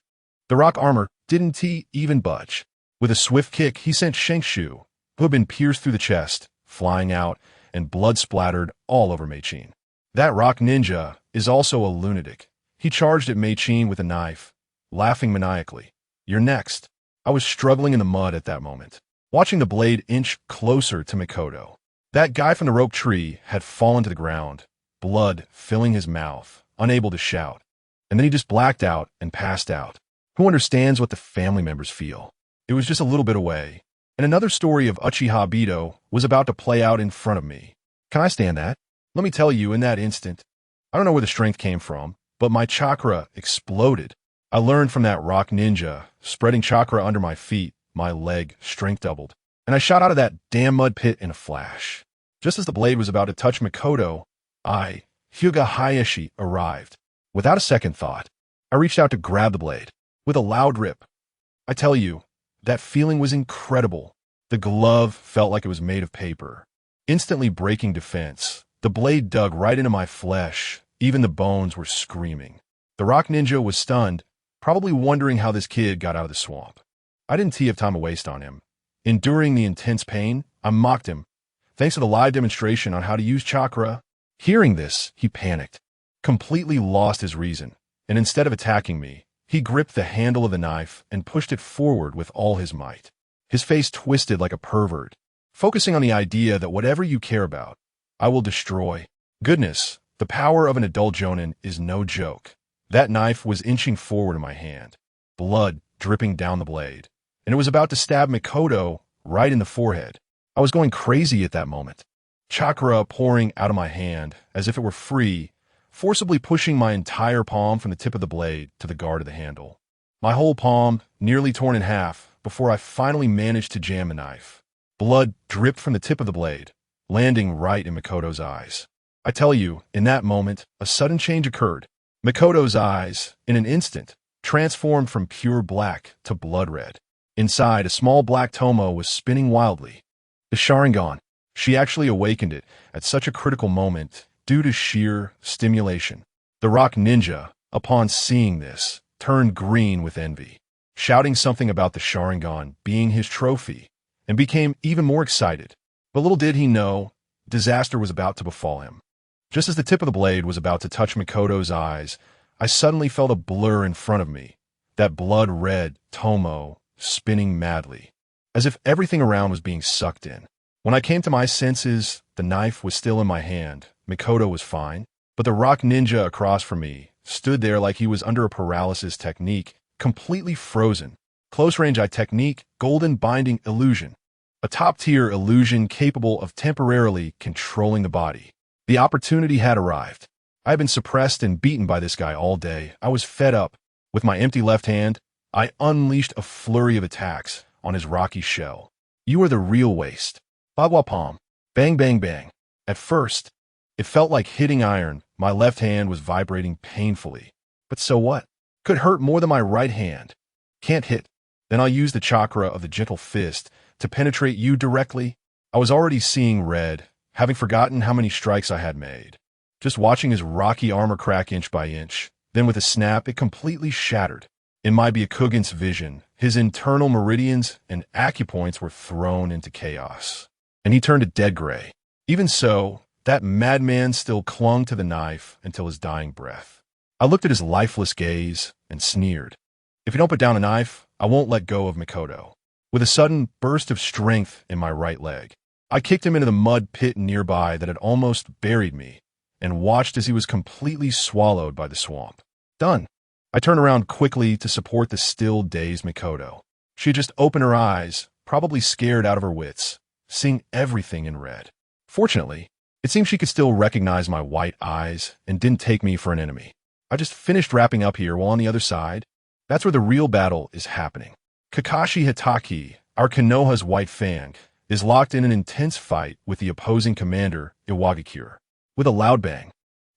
The rock armor didn't even budge. With a swift kick, he sent Shengshu, who had been pierced through the chest, flying out, and blood splattered all over Mei-chin. That rock ninja is also a lunatic. He charged at Mei-chin with a knife, laughing maniacally. You're next. I was struggling in the mud at that moment, watching the blade inch closer to Mikoto. That guy from the rope tree had fallen to the ground, blood filling his mouth, unable to shout. And then he just blacked out and passed out. Who understands what the family members feel? It was just a little bit away, and another story of Uchiha Bito was about to play out in front of me. Can I stand that? Let me tell you, in that instant, I don't know where the strength came from, but my chakra exploded. I learned from that rock ninja, spreading chakra under my feet, my leg strength doubled, and I shot out of that damn mud pit in a flash. Just as the blade was about to touch Mikoto, HyugaHizashi arrived. Without a second thought, I reached out to grab the blade. With a loud rip, I tell you, that feeling was incredible. The glove felt like it was made of paper. Instantly breaking defense, the blade dug right into my flesh. Even the bones were screaming. The rock ninja was stunned, probably wondering how this kid got out of the swamp. I didn't have time to waste on him. Enduring the intense pain, I mocked him, thanks to the live demonstration on how to use chakra. Hearing this, he panicked, completely lost his reason, and instead of attacking me, he gripped the handle of the knife and pushed it forward with all his might. His face twisted like a pervert, focusing on the idea that whatever you care about, I will destroy. Goodness, the power of an adult jonin is no joke. That knife was inching forward in my hand, blood dripping down the blade, and it was about to stab Mikoto right in the forehead. I was going crazy at that moment. Chakra pouring out of my hand as if it were free, forcibly pushing my entire palm from the tip of the blade to the guard of the handle. My whole palm nearly torn in half before I finally managed to jam the knife. Blood dripped from the tip of the blade, landing right in Mikoto's eyes. I tell you, in that moment, a sudden change occurred. Mikoto's eyes, in an instant, transformed from pure black to blood red. Inside, a small black tomo was spinning wildly. The Sharingan. She actually awakened it at such a critical moment due to sheer stimulation. The rock ninja, upon seeing this, turned green with envy, shouting something about the Sharingan being his trophy, and became even more excited. But little did he know, disaster was about to befall him. Just as the tip of the blade was about to touch Mikoto's eyes, I suddenly felt a blur in front of me, that blood-red tomo spinning madly, as if everything around was being sucked in. When I came to my senses, the knife was still in my hand. Mikoto was fine, but the rock ninja across from me stood there like he was under a paralysis technique, completely frozen. Close-range eye technique, golden binding illusion. A top-tier illusion capable of temporarily controlling the body. The opportunity had arrived. I had been suppressed and beaten by this guy all day. I was fed up. With my empty left hand, I unleashed a flurry of attacks on his rocky shell. You are the real waste. Bagua palm. Bang, bang, bang. At first, it felt like hitting iron. My left hand was vibrating painfully. But so what? Could hurt more than my right hand. Can't hit. Then I'll use the chakra of the gentle fist to penetrate you directly. I was already seeing red, having forgotten how many strikes I had made. Just watching his rocky armor crack inch by inch. Then with a snap, it completely shattered. In my Byakugan's vision, his internal meridians and acupoints were thrown into chaos, and he turned a dead gray. Even so, that madman still clung to the knife until his dying breath. I looked at his lifeless gaze and sneered. If you don't put down a knife, I won't let go of Mikoto. With a sudden burst of strength in my right leg, I kicked him into the mud pit nearby that had almost buried me, and watched as he was completely swallowed by the swamp. Done. I turned around quickly to support the still dazed Mikoto. She had just opened her eyes, probably scared out of her wits, seeing everything in red. Fortunately, it seemed she could still recognize my white eyes and didn't take me for an enemy. I just finished wrapping up here while on the other side. That's where the real battle is happening. Kakashi Hitaki, our Konoha's White Fang, is locked in an intense fight with the opposing commander, Iwagakure. With a loud bang,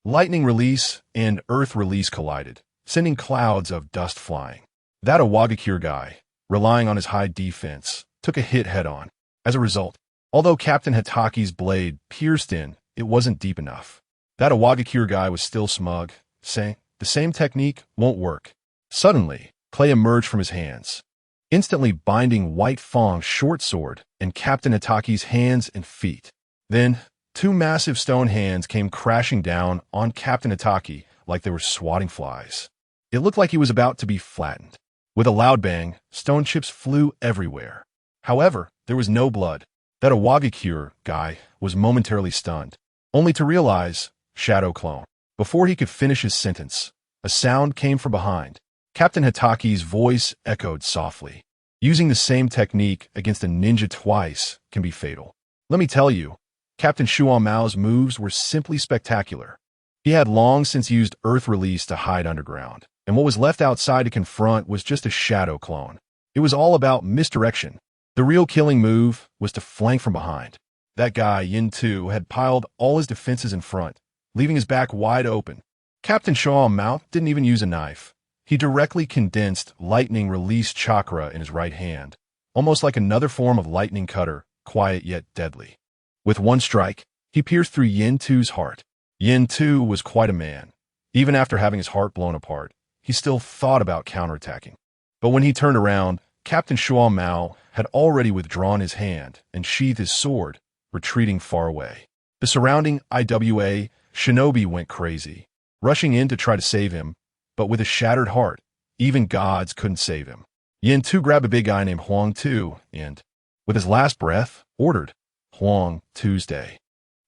lightning release and earth release collided, sending clouds of dust flying. That Iwagakure guy, relying on his high defense, took a hit head-on. As a result, although Captain Hitaki's blade pierced in, it wasn't deep enough. That Iwagakure guy was still smug, saying, "The same technique won't work." Suddenly, clay emerged from his hands, instantly binding White Fang's short sword and Captain Hitaki's hands and feet. Then, two massive stone hands came crashing down on Captain Hitaki like they were swatting flies. It looked like he was about to be flattened. With a loud bang, stone chips flew everywhere. However, there was no blood. That Iwagakure guy was momentarily stunned, only to realize, shadow clone. Before he could finish his sentence, a sound came from behind. Captain Hitaki's voice echoed softly. Using the same technique against a ninja twice can be fatal. Let me tell you, Captain Shuan Mao's moves were simply spectacular. He had long since used Earth Release to hide underground, and what was left outside to confront was just a shadow clone. It was all about misdirection. The real killing move was to flank from behind. That guy, Yin Tu, had piled all his defenses in front, leaving his back wide open. Captain Shuan Mao didn't even use a knife. He directly condensed lightning release chakra in his right hand, almost like another form of lightning cutter, quiet yet deadly. With one strike, he pierced through Yin Tu's heart. Yin Tu was quite a man. Even after having his heart blown apart, he still thought about counterattacking. But when he turned around, Captain Shuan Mao had already withdrawn his hand and sheathed his sword, retreating far away. The surrounding IWA shinobi went crazy, rushing in to try to save him, but with a shattered heart, even gods couldn't save him. Yin Tu grabbed a big guy named Huang Tu and, with his last breath, ordered, "Huang Tuesday,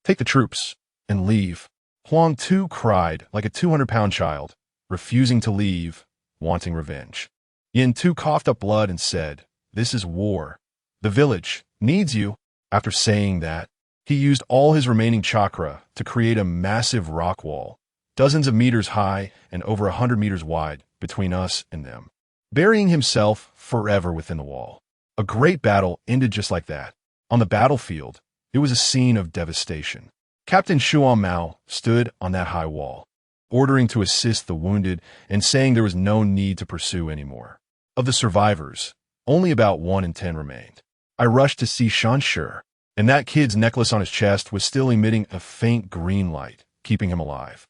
take the troops and leave." Huang Tu cried like a 200-pound child, refusing to leave, wanting revenge. Yin Tu coughed up blood and said, "This is war. The village needs you." After saying that, he used all his remaining chakra to create a massive rock wall, dozens of meters high and over 100 meters wide, between us and them, burying himself forever within the wall. A great battle ended just like that. On the battlefield, it was a scene of devastation. Captain Shuan Mao stood on that high wall, ordering to assist the wounded and saying there was no need to pursue anymore. Of the survivors, only about 1 in 10 remained. I rushed to see Shanshi, and that kid's necklace on his chest was still emitting a faint green light, keeping him alive.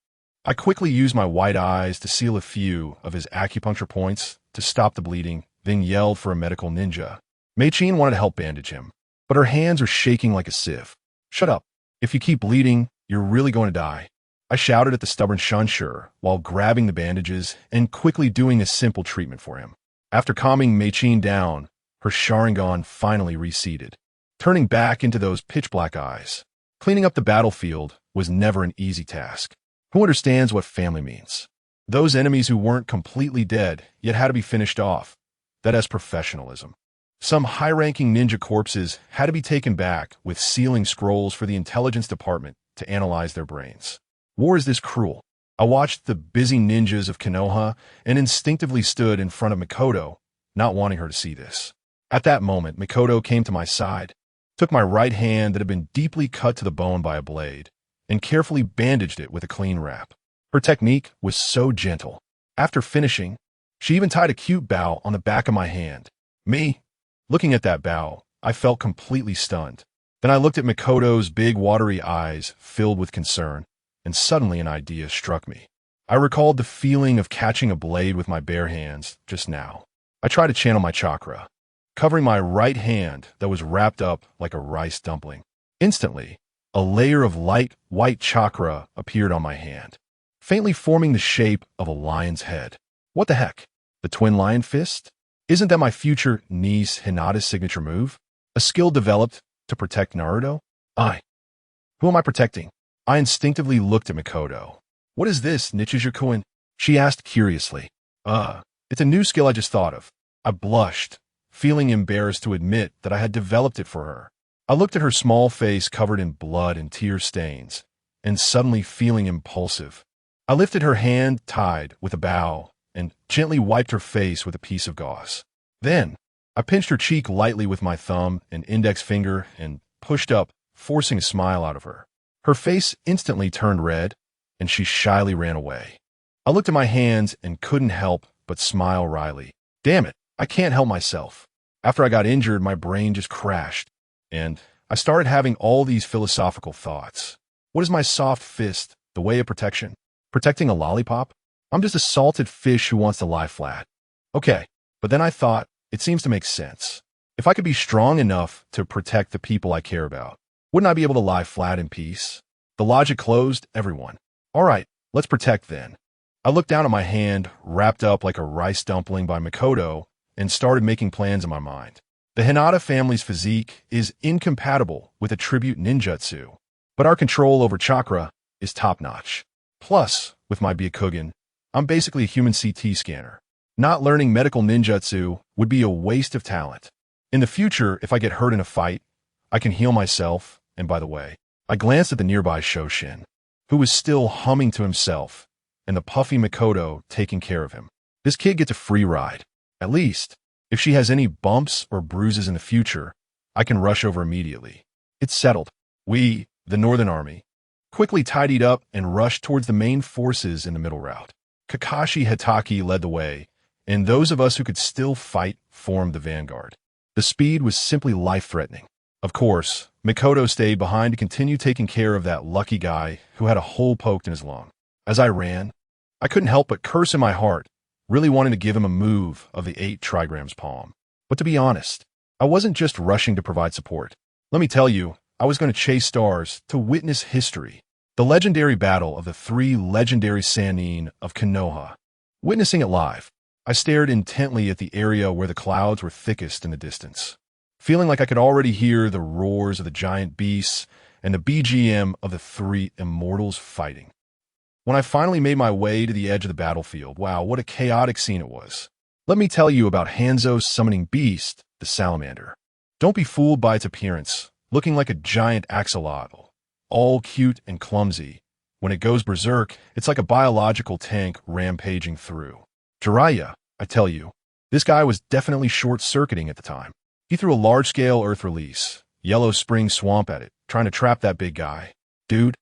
I quickly used my white eyes to seal a few of his acupuncture points to stop the bleeding, then yelled for a medical ninja. Mei-Chin wanted to help bandage him, but her hands were shaking like a sieve. "Shut up. If you keep bleeding, you're really going to die," I shouted at the stubborn Shanshi while grabbing the bandages and quickly doing a simple treatment for him. After calming Mei-Chin down, her Sharingan finally receded, turning back into those pitch-black eyes. Cleaning up the battlefield was never an easy task. Who understands what family means? Those enemies who weren't completely dead yet had to be finished off. That is professionalism. Some high-ranking ninja corpses had to be taken back with sealing scrolls for the intelligence department to analyze their brains. War is this cruel. I watched the busy ninjas of Konoha and instinctively stood in front of Mikoto, not wanting her to see this. At that moment, Mikoto came to my side, took my right hand that had been deeply cut to the bone by a blade, and carefully bandaged it with a clean wrap. Her technique was so gentle. After finishing, she even tied a cute bow on the back of my hand. Me, looking at that bow, I felt completely stunned. Then I looked at Mikoto's big watery eyes filled with concern, and suddenly an idea struck me. I recalled the feeling of catching a blade with my bare hands just now. I tried to channel my chakra, covering my right hand that was wrapped up like a rice dumpling. Instantly, a layer of light white chakra appeared on my hand, faintly forming the shape of a lion's head. What the heck? The twin lion fist? Isn't that my future niece Hinata's signature move? A skill developed to protect Naruto? Who am I protecting? I instinctively looked at Mikoto. "What is this, Nichijukuin?" she asked curiously. It's a new skill I just thought of." I blushed, feeling embarrassed to admit that I had developed it for her. I looked at her small face covered in blood and tear stains, and suddenly feeling impulsive. I lifted her hand tied with a bow and gently wiped her face with a piece of gauze. Then, I pinched her cheek lightly with my thumb and index finger and pushed up, forcing a smile out of her. Her face instantly turned red, and she shyly ran away. I looked at my hands and couldn't help but smile wryly. Damn it, I can't help myself. After I got injured, my brain just crashed, and I started having all these philosophical thoughts. What is my soft fist, the way of protection? Protecting a lollipop? I'm just a salted fish who wants to lie flat. Okay, but then I thought, it seems to make sense. If I could be strong enough to protect the people I care about, wouldn't I be able to lie flat in peace? The logic closed, everyone. All right, let's protect then. I looked down at my hand, wrapped up like a rice dumpling by Mikoto, and started making plans in my mind. The Hinata family's physique is incompatible with a tribute ninjutsu, but our control over chakra is top-notch. Plus, with my Byakugan, I'm basically a human CT scanner. Not learning medical ninjutsu would be a waste of talent. In the future, if I get hurt in a fight, I can heal myself, and by the way, I glanced at the nearby Shoshin, who was still humming to himself, and the puffy Mikoto taking care of him. This kid gets a free ride. At least, if she has any bumps or bruises in the future, I can rush over immediately. It's settled. We, the Northern Army, quickly tidied up and rushed towards the main forces in the middle route. Kakashi Hatake led the way, and those of us who could still fight formed the vanguard. The speed was simply life-threatening. Of course, Mikoto stayed behind to continue taking care of that lucky guy who had a hole poked in his lung. As I ran, I couldn't help but curse in my heart, really wanting to give him a move of the 8 trigrams palm. But to be honest, I wasn't just rushing to provide support. Let me tell you, I was going to chase stars to witness history. The legendary battle of the 3 legendary Sannin of Konoha. Witnessing it live, I stared intently at the area where the clouds were thickest in the distance, feeling like I could already hear the roars of the giant beasts and the BGM of the 3 immortals fighting. When I finally made my way to the edge of the battlefield, wow, what a chaotic scene it was. Let me tell you about Hanzo's summoning beast, the salamander. Don't be fooled by its appearance, looking like a giant axolotl, all cute and clumsy. When it goes berserk, it's like a biological tank rampaging through. Jiraiya, I tell you, this guy was definitely short-circuiting at the time. He threw a large-scale earth release, Yellow Spring Swamp at it, trying to trap that big guy. Dude,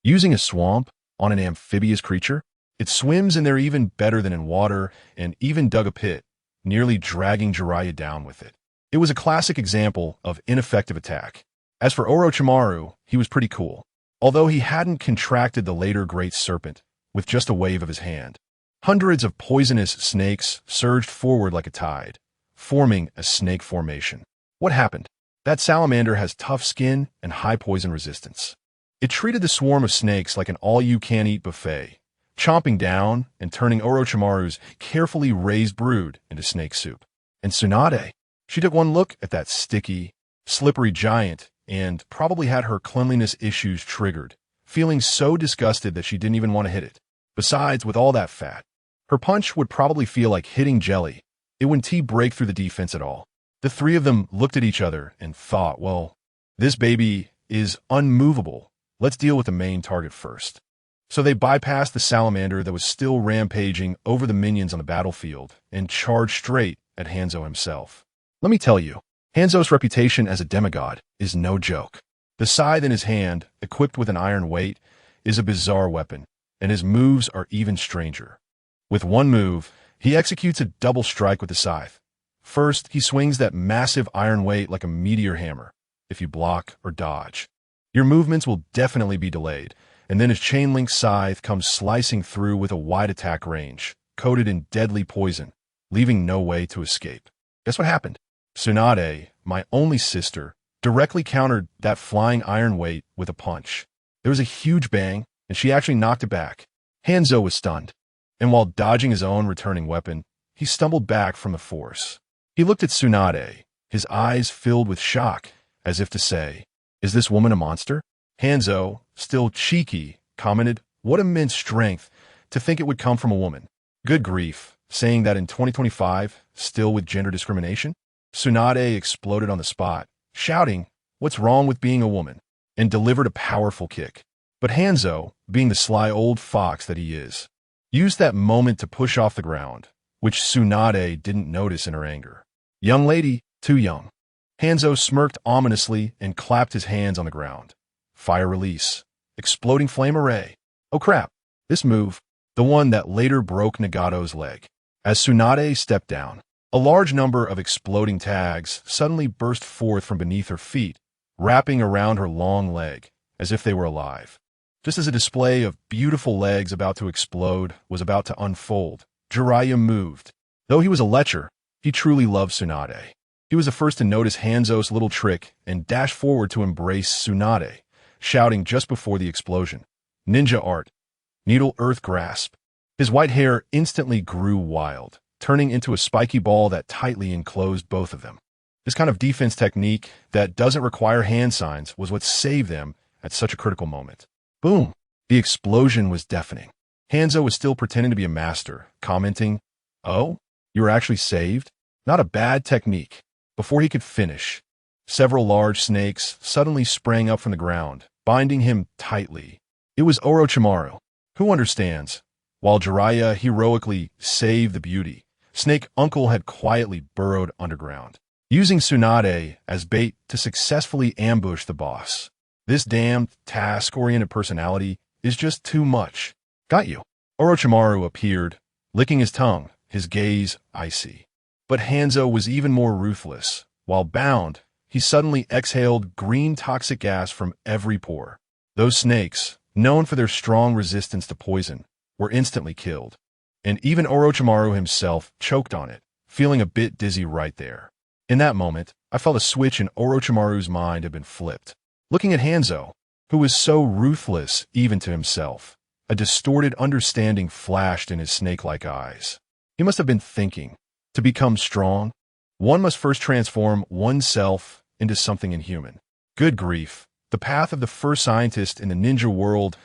using a swamp on an amphibious creature? It swims in there even better than in water, and even dug a pit, nearly dragging Jiraiya down with it. It was a classic example of ineffective attack. As for Orochimaru, he was pretty cool, although he hadn't contracted the later Great Serpent with just a wave of his hand. Hundreds of poisonous snakes surged forward like a tide, forming a snake formation. What happened? That salamander has tough skin and high poison resistance. It treated the swarm of snakes like an all-you-can-eat buffet, chomping down and turning Orochimaru's carefully raised brood into snake soup. And Tsunade, she took one look at that sticky, slippery giant and probably had her cleanliness issues triggered, feeling so disgusted that she didn't even want to hit it. Besides, with all that fat, her punch would probably feel like hitting jelly. It wouldn't break through the defense at all. The 3 of them looked at each other and thought, well, this baby is unmovable. Let's deal with the main target first. So they bypassed the salamander that was still rampaging over the minions on the battlefield and charged straight at Hanzo himself. Let me tell you, Hanzo's reputation as a demigod is no joke. The scythe in his hand, equipped with an iron weight, is a bizarre weapon, and his moves are even stranger. With one move, he executes a double strike with the scythe. First, he swings that massive iron weight like a meteor hammer. If you block or dodge, your movements will definitely be delayed, and then his chain-link scythe comes slicing through with a wide attack range, coated in deadly poison, leaving no way to escape. Guess what happened? Tsunade, my only sister, directly countered that flying iron weight with a punch. There was a huge bang, and she actually knocked it back. Hanzo was stunned, and while dodging his own returning weapon, he stumbled back from the force. He looked at Tsunade, his eyes filled with shock, as if to say, "Is this woman a monster?" Hanzo, still cheeky, commented, "What immense strength to think it would come from a woman." Good grief, saying that in 2025, still with gender discrimination? Tsunade exploded on the spot, shouting, "What's wrong with being a woman?" and delivered a powerful kick. But Hanzo, being the sly old fox that he is, used that moment to push off the ground, which Tsunade didn't notice in her anger. Young lady, too young. Hanzo smirked ominously and clapped his hands on the ground. Fire release. Exploding flame array. Oh crap, this move, the one that later broke Nagato's leg. As Tsunade stepped down, a large number of exploding tags suddenly burst forth from beneath her feet, wrapping around her long leg, as if they were alive. Just as a display of beautiful legs about to explode was about to unfold, Jiraiya moved. Though he was a lecher, he truly loved Tsunade. He was the first to notice Hanzo's little trick and dashed forward to embrace Tsunade, shouting just before the explosion, "Ninja art, needle earth grasp." His white hair instantly grew wild, turning into a spiky ball that tightly enclosed both of them. This kind of defense technique that doesn't require hand signs was what saved them at such a critical moment. Boom! The explosion was deafening. Hanzo was still pretending to be a master, commenting, "Oh, you were actually saved? Not a bad technique." Before he could finish, several large snakes suddenly sprang up from the ground, binding him tightly. It was Orochimaru, who understands. While Jiraiya heroically saved the beauty, Snake Uncle had quietly burrowed underground, using Tsunade as bait to successfully ambush the boss. This damned task-oriented personality is just too much. Got you. Orochimaru appeared, licking his tongue, his gaze icy. But Hanzo was even more ruthless. While bound, he suddenly exhaled green toxic gas from every pore. Those snakes, known for their strong resistance to poison, were instantly killed. And even Orochimaru himself choked on it, feeling a bit dizzy right there. In that moment, I felt a switch in Orochimaru's mind had been flipped. Looking at Hanzo, who was so ruthless even to himself, a distorted understanding flashed in his snake-like eyes. He must have been thinking, to become strong, one must first transform oneself into something inhuman. Good grief, the path of the first scientist in the ninja world's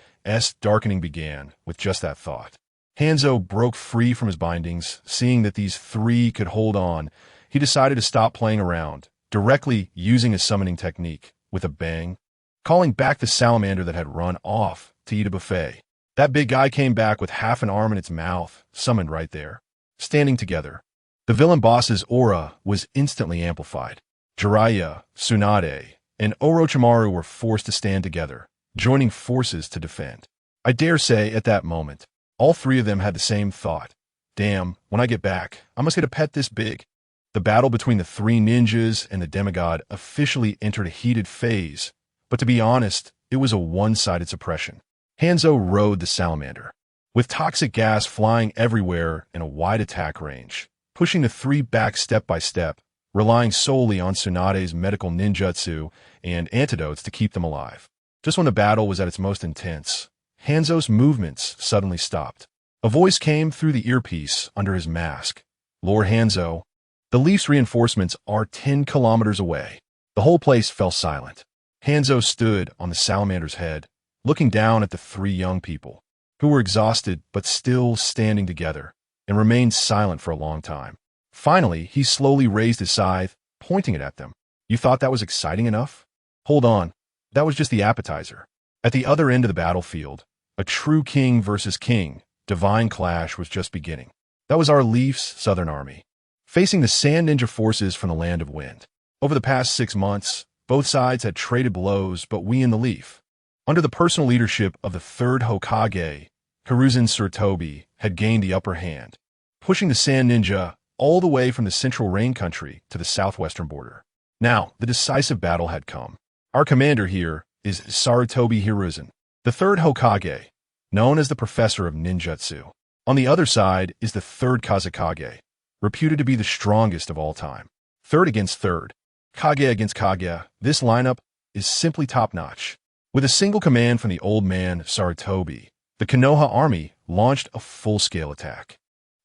darkening began with just that thought. Hanzo broke free from his bindings, seeing that these three could hold on. He decided to stop playing around, directly using his summoning technique, with a bang, calling back the salamander that had run off to eat a buffet. That big guy came back with half an arm in its mouth, summoned right there. Standing together, the villain boss's aura was instantly amplified. Jiraiya, Tsunade, and Orochimaru were forced to stand together, joining forces to defend. I dare say, at that moment, all three of them had the same thought. Damn, when I get back, I must get a pet this big. The battle between the three ninjas and the demigod officially entered a heated phase, but to be honest, it was a one-sided suppression. Hanzo rode the salamander, with toxic gas flying everywhere in a wide attack range, pushing the three back step by step, relying solely on Tsunade's medical ninjutsu and antidotes to keep them alive. Just when the battle was at its most intense, Hanzo's movements suddenly stopped. A voice came through the earpiece under his mask. "Lord Hanzo, the Leaf's reinforcements are 10 kilometers away." The whole place fell silent. Hanzo stood on the salamander's head, looking down at the three young people, who were exhausted but still standing together, and remained silent for a long time. Finally, he slowly raised his scythe, pointing it at them. "You thought that was exciting enough? Hold on, that was just the appetizer." At the other end of the battlefield, a true king versus king, divine clash was just beginning. That was our Leaf's Southern Army, facing the Sand Ninja forces from the Land of Wind. Over the past 6 months, both sides had traded blows, but we in the Leaf, under the personal leadership of the third Hokage, Hiruzen Sarutobi, had gained the upper hand, pushing the Sand Ninja all the way from the central rain country to the southwestern border. Now, the decisive battle had come. Our commander here is Sarutobi Hiruzen, the third Hokage, known as the Professor of Ninjutsu. On the other side is the third Kazekage, reputed to be the strongest of all time. Third against third, Kage against Kage, this lineup is simply top-notch. With a single command from the old man Sarutobi, the Konoha army launched a full-scale attack.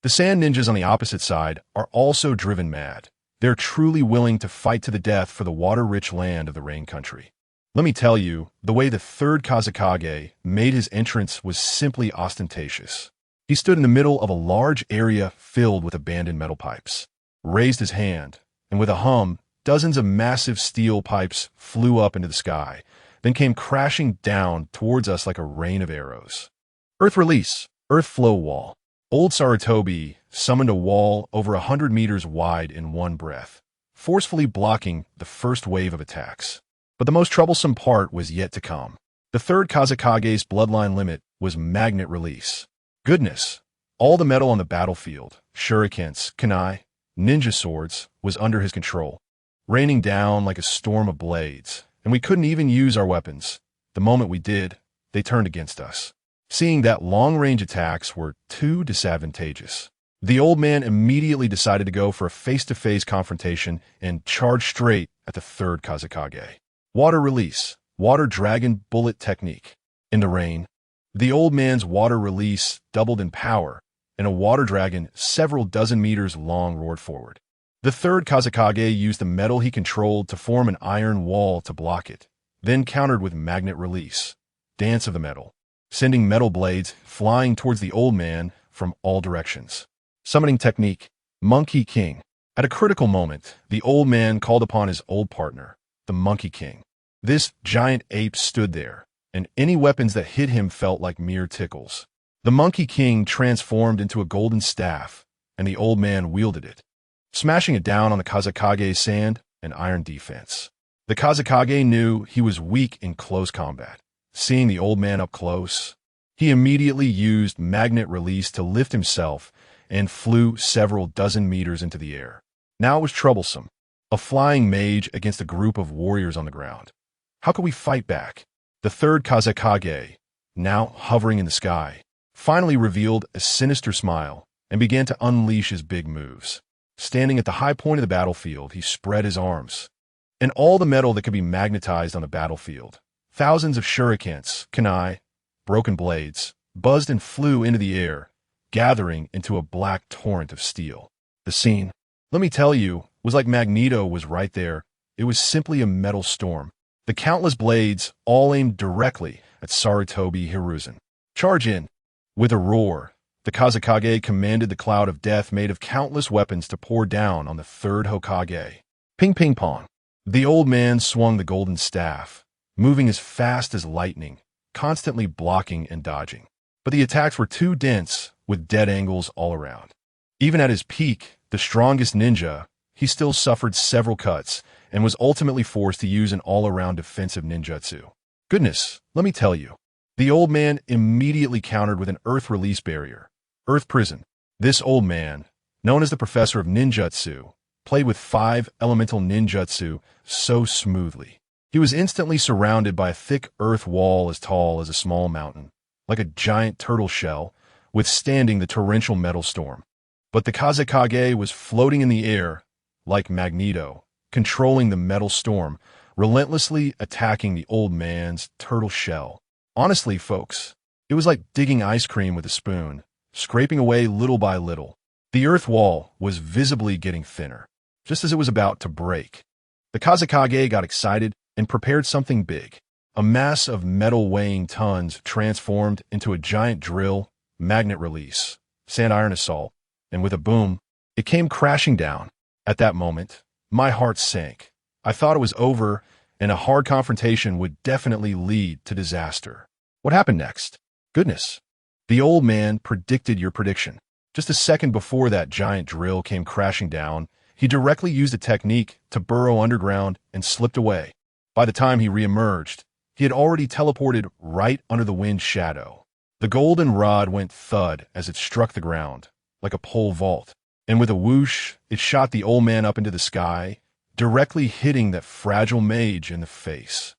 The Sand Ninjas on the opposite side are also driven mad. They're truly willing to fight to the death for the water-rich land of the rain country. Let me tell you, the way the third Kazekage made his entrance was simply ostentatious. He stood in the middle of a large area filled with abandoned metal pipes, raised his hand, and with a hum, dozens of massive steel pipes flew up into the sky, then came crashing down towards us like a rain of arrows. Earth release, earth flow wall. Old Sarutobi summoned a wall over 100 meters wide in one breath, forcefully blocking the first wave of attacks. But the most troublesome part was yet to come. The third Kazekage's bloodline limit was magnet release. Goodness, all the metal on the battlefield, shurikens, kunai, ninja swords, was under his control, raining down like a storm of blades, and we couldn't even use our weapons. The moment we did, they turned against us. Seeing that long-range attacks were too disadvantageous, the old man immediately decided to go for a face-to-face confrontation and charge straight at the third Kazekage. Water release, water dragon bullet technique. In the rain, the old man's water release doubled in power, and a water dragon several dozen meters long roared forward. The third Kazekage used the metal he controlled to form an iron wall to block it, then countered with magnet release, dance of the metal, sending metal blades flying towards the old man from all directions. Summoning technique, Monkey King. At a critical moment, the old man called upon his old partner, the Monkey King. This giant ape stood there, and any weapons that hit him felt like mere tickles. The Monkey King transformed into a golden staff, and the old man wielded it, smashing it down on the Kazekage's sand and iron defense. The Kazekage knew he was weak in close combat. Seeing the old man up close, he immediately used magnet release to lift himself and flew several dozen meters into the air. Now it was troublesome. A flying mage against a group of warriors on the ground. How could we fight back? The third Kazekage, now hovering in the sky, finally revealed a sinister smile and began to unleash his big moves. Standing at the high point of the battlefield, he spread his arms. And all the metal that could be magnetized on the battlefield, thousands of shurikens, kunai, broken blades, buzzed and flew into the air, gathering into a black torrent of steel. The scene, let me tell you, was like Magneto was right there. It was simply a metal storm. The countless blades all aimed directly at Sarutobi Hiruzen. Charge in! With a roar, the Kazekage commanded the cloud of death made of countless weapons to pour down on the third Hokage. Ping ping pong. The old man swung the golden staff, moving as fast as lightning, constantly blocking and dodging. But the attacks were too dense, with dead angles all around. Even at his peak, the strongest ninja, he still suffered several cuts and was ultimately forced to use an all-around defensive ninjutsu. Goodness, let me tell you. The old man immediately countered with an earth release barrier, earth prison. This old man, known as the professor of ninjutsu, played with 5 elemental ninjutsu so smoothly. He was instantly surrounded by a thick earth wall as tall as a small mountain, like a giant turtle shell, withstanding the torrential metal storm. But the Kazekage was floating in the air, like Magneto, controlling the metal storm, relentlessly attacking the old man's turtle shell. Honestly, folks, it was like digging ice cream with a spoon, scraping away little by little. The earth wall was visibly getting thinner, just as it was about to break. The Kazekage got excited and prepared something big. A mass of metal weighing tons transformed into a giant drill, magnet release, sand iron assault, and with a boom, it came crashing down. At that moment, my heart sank. I thought it was over, and a hard confrontation would definitely lead to disaster. What happened next? Goodness. The old man predicted your prediction. Just a second before that giant drill came crashing down, he directly used a technique to burrow underground and slipped away. By the time he reemerged, he had already teleported right under the wind's shadow. The golden rod went thud as it struck the ground, like a pole vault, and with a whoosh, it shot the old man up into the sky, directly hitting that fragile mage in the face.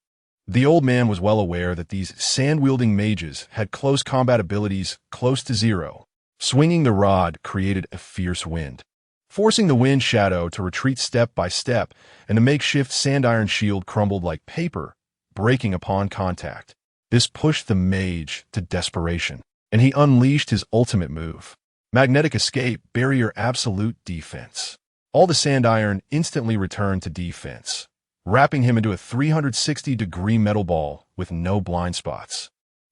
The old man was well aware that these sand-wielding mages had close combat abilities close to zero. Swinging the rod created a fierce wind, forcing the wind shadow to retreat step by step, and the makeshift sand iron shield crumbled like paper, breaking upon contact. This pushed the mage to desperation, and he unleashed his ultimate move. Magnetic escape, barrier absolute defense. All the sand iron instantly returned to defense, wrapping him into a 360-degree metal ball with no blind spots.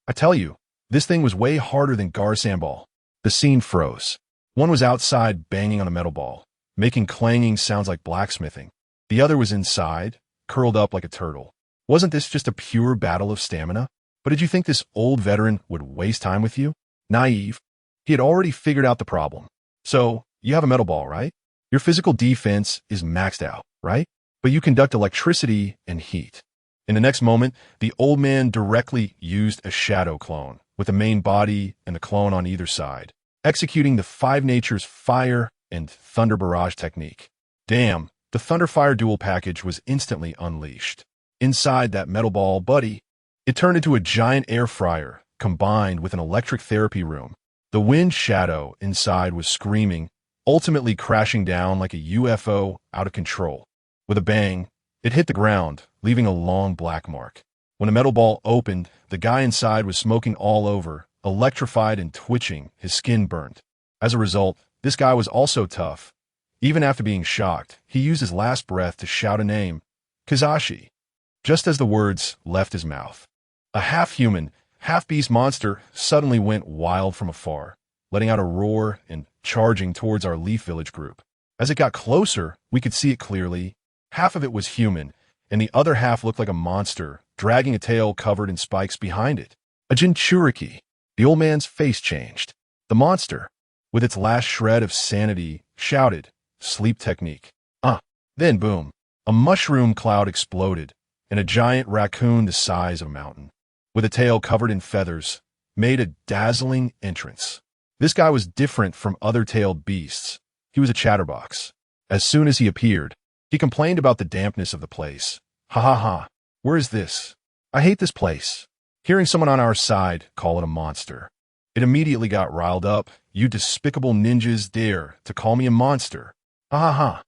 I tell you, this thing was way harder than Gar Sandball. The scene froze. One was outside banging on a metal ball, making clanging sounds like blacksmithing. The other was inside, curled up like a turtle. Wasn't this just a pure battle of stamina? But did you think this old veteran would waste time with you? Naive. He had already figured out the problem. So, you have a metal ball, right? Your physical defense is maxed out, right? But you conduct electricity and heat. In the next moment, the old man directly used a shadow clone, with the main body and the clone on either side, executing the 5 Natures Fire and Thunder Barrage technique. Damn, the Thunder-Fire dual package was instantly unleashed. Inside that metal ball buddy, it turned into a giant air fryer, combined with an electric therapy room. The wind shadow inside was screaming, ultimately crashing down like a UFO out of control. With a bang, it hit the ground, leaving a long black mark. When the metal ball opened, the guy inside was smoking all over, electrified and twitching, his skin burned. As a result, this guy was also tough, Even after being shocked, he used his last breath to shout a name, Hizashi, just as the words left his mouth. A half-human, half-beast monster suddenly went wild from afar, letting out a roar and charging towards our Leaf Village group. As it got closer, we could see it clearly. Half of it was human, and the other half looked like a monster, dragging a tail covered in spikes behind it. A Jinchuriki. The old man's face changed. The monster, with its last shred of sanity, shouted, "Sleep technique." Then boom. A mushroom cloud exploded, and a giant raccoon the size of a mountain, with a tail covered in feathers, made a dazzling entrance. This guy was different from other tailed beasts. He was a chatterbox. As soon as he appeared, he complained about the dampness of the place. "Ha ha ha. Where is this? I hate this place." Hearing someone on our side call it a monster, it immediately got riled up. "You despicable ninjas dare to call me a monster? Ha ha ha.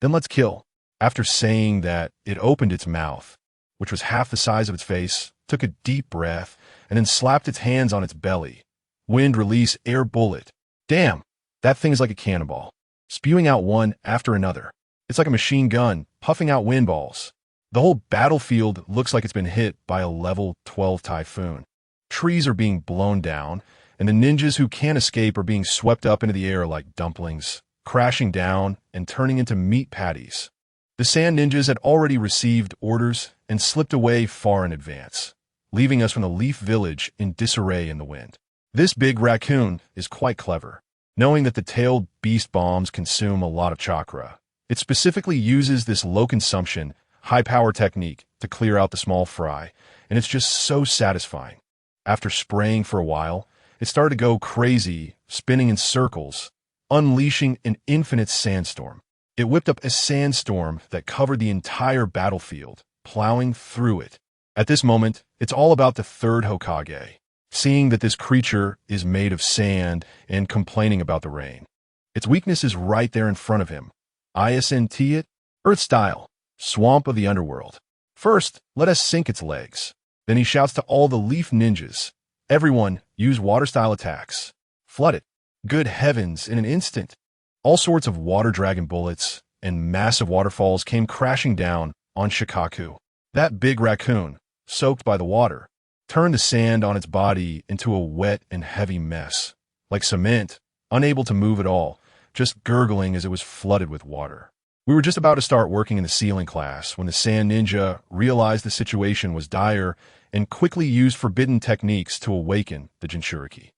Then let's kill." After saying that, it opened its mouth, which was half the size of its face, took a deep breath, and then slapped its hands on its belly. Wind release air bullet. Damn, that thing is like a cannonball, spewing out one after another. It's like a machine gun, puffing out wind balls. The whole battlefield looks like it's been hit by a level 12 typhoon. Trees are being blown down, and the ninjas who can't escape are being swept up into the air like dumplings, crashing down and turning into meat patties. The sand ninjas had already received orders and slipped away far in advance, leaving us from the Leaf Village in disarray in the wind. This big raccoon is quite clever. Knowing that the tailed beast bombs consume a lot of chakra, it specifically uses this low-consumption, high-power technique to clear out the small fry, and it's just so satisfying. After spraying for a while, it started to go crazy, spinning in circles, unleashing an infinite sandstorm. It whipped up a sandstorm that covered the entire battlefield, plowing through it. At this moment, it's all about the third Hokage, seeing that this creature is made of sand and complaining about the rain. Its weakness is right there in front of him. ISNT it, Earth style, swamp of the underworld. First, let us sink its legs. Then he shouts to all the Leaf Ninjas, "Everyone, use water-style attacks. Flood it." Good heavens, in an instant, all sorts of water dragon bullets and massive waterfalls came crashing down on Shikaku. That big raccoon, soaked by the water, turned the sand on its body into a wet and heavy mess, like cement, unable to move at all, just gurgling as it was flooded with water. We were just about to start working in the sealing class when the sand ninja realized the situation was dire and quickly used forbidden techniques to awaken the Jinchuriki.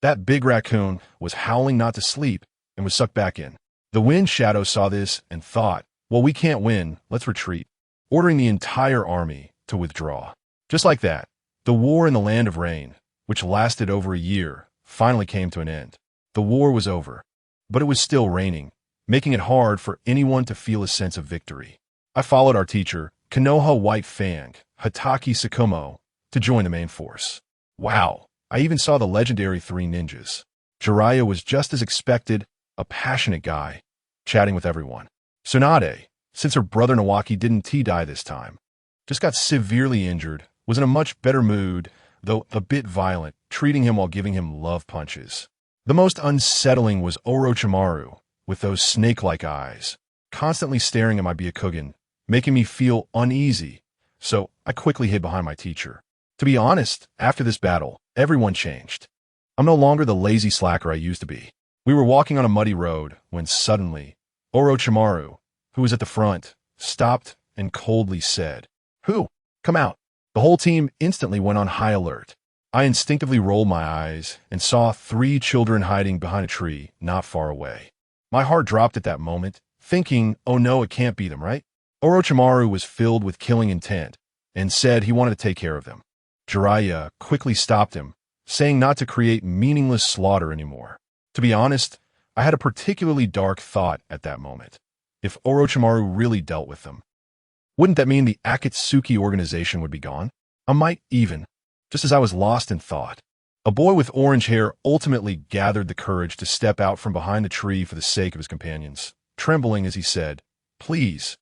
That big raccoon was howling not to sleep and was sucked back in. The Wind Shadow saw this and thought, "Well, we can't win, let's retreat," ordering the entire army to withdraw. Just like that, the war in the Land of Rain, which lasted over a year, finally came to an end. The war was over, but it was still raining, making it hard for anyone to feel a sense of victory. I followed our teacher, Konoha White Fang, Hataki Sakumo, to join the main force. Wow, I even saw the legendary three ninjas. Jiraiya was just as expected, a passionate guy, chatting with everyone. Tsunade, since her brother Nawaki didn't die this time, just got severely injured, was in a much better mood, though a bit violent, treating him while giving him love punches. The most unsettling was Orochimaru, with those snake-like eyes, constantly staring at my Byakugan, making me feel uneasy, so I quickly hid behind my teacher. To be honest, after this battle, everyone changed. I'm no longer the lazy slacker I used to be. We were walking on a muddy road when suddenly, Orochimaru, who was at the front, stopped and coldly said, "Who? Come out." The whole team instantly went on high alert. I instinctively rolled my eyes and saw 3 children hiding behind a tree not far away. My heart dropped at that moment, thinking, oh no, it can't be them, right? Orochimaru was filled with killing intent and said he wanted to take care of them. Jiraiya quickly stopped him, saying not to create meaningless slaughter anymore. To be honest, I had a particularly dark thought at that moment. If Orochimaru really dealt with them, wouldn't that mean the Akatsuki organization would be gone? I might even, just as I was lost in thought. A boy with orange hair ultimately gathered the courage to step out from behind the tree for the sake of his companions, trembling as he said, please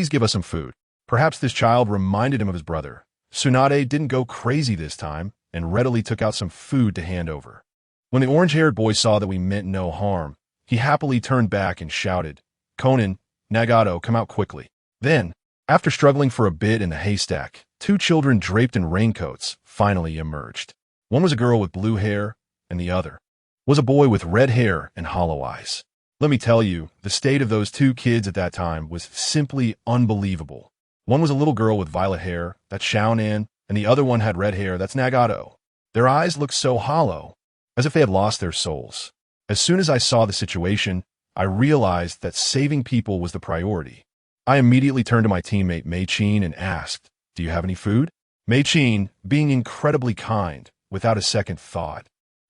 give us some food." Perhaps this child reminded him of his brother. Tsunade didn't go crazy this time and readily took out some food to hand over. When the orange-haired boy saw that we meant no harm, he happily turned back and shouted, Konan, Nagato come out quickly. Then, after struggling for a bit in the haystack, two children draped in raincoats finally emerged. One was a girl with blue hair, and the other was a boy with red hair and hollow eyes. Let me tell you, the state of those two kids at that time was simply unbelievable. One was a little girl with violet hair, that's Xiaonan, and the other one had red hair, that's Nagato. Their eyes looked so hollow, as if they had lost their souls. As soon as I saw the situation, I realized that saving people was the priority. I immediately turned to my teammate Mei-chin and asked, "Do you have any food?" Mei-chin, being incredibly kind, without a second thought,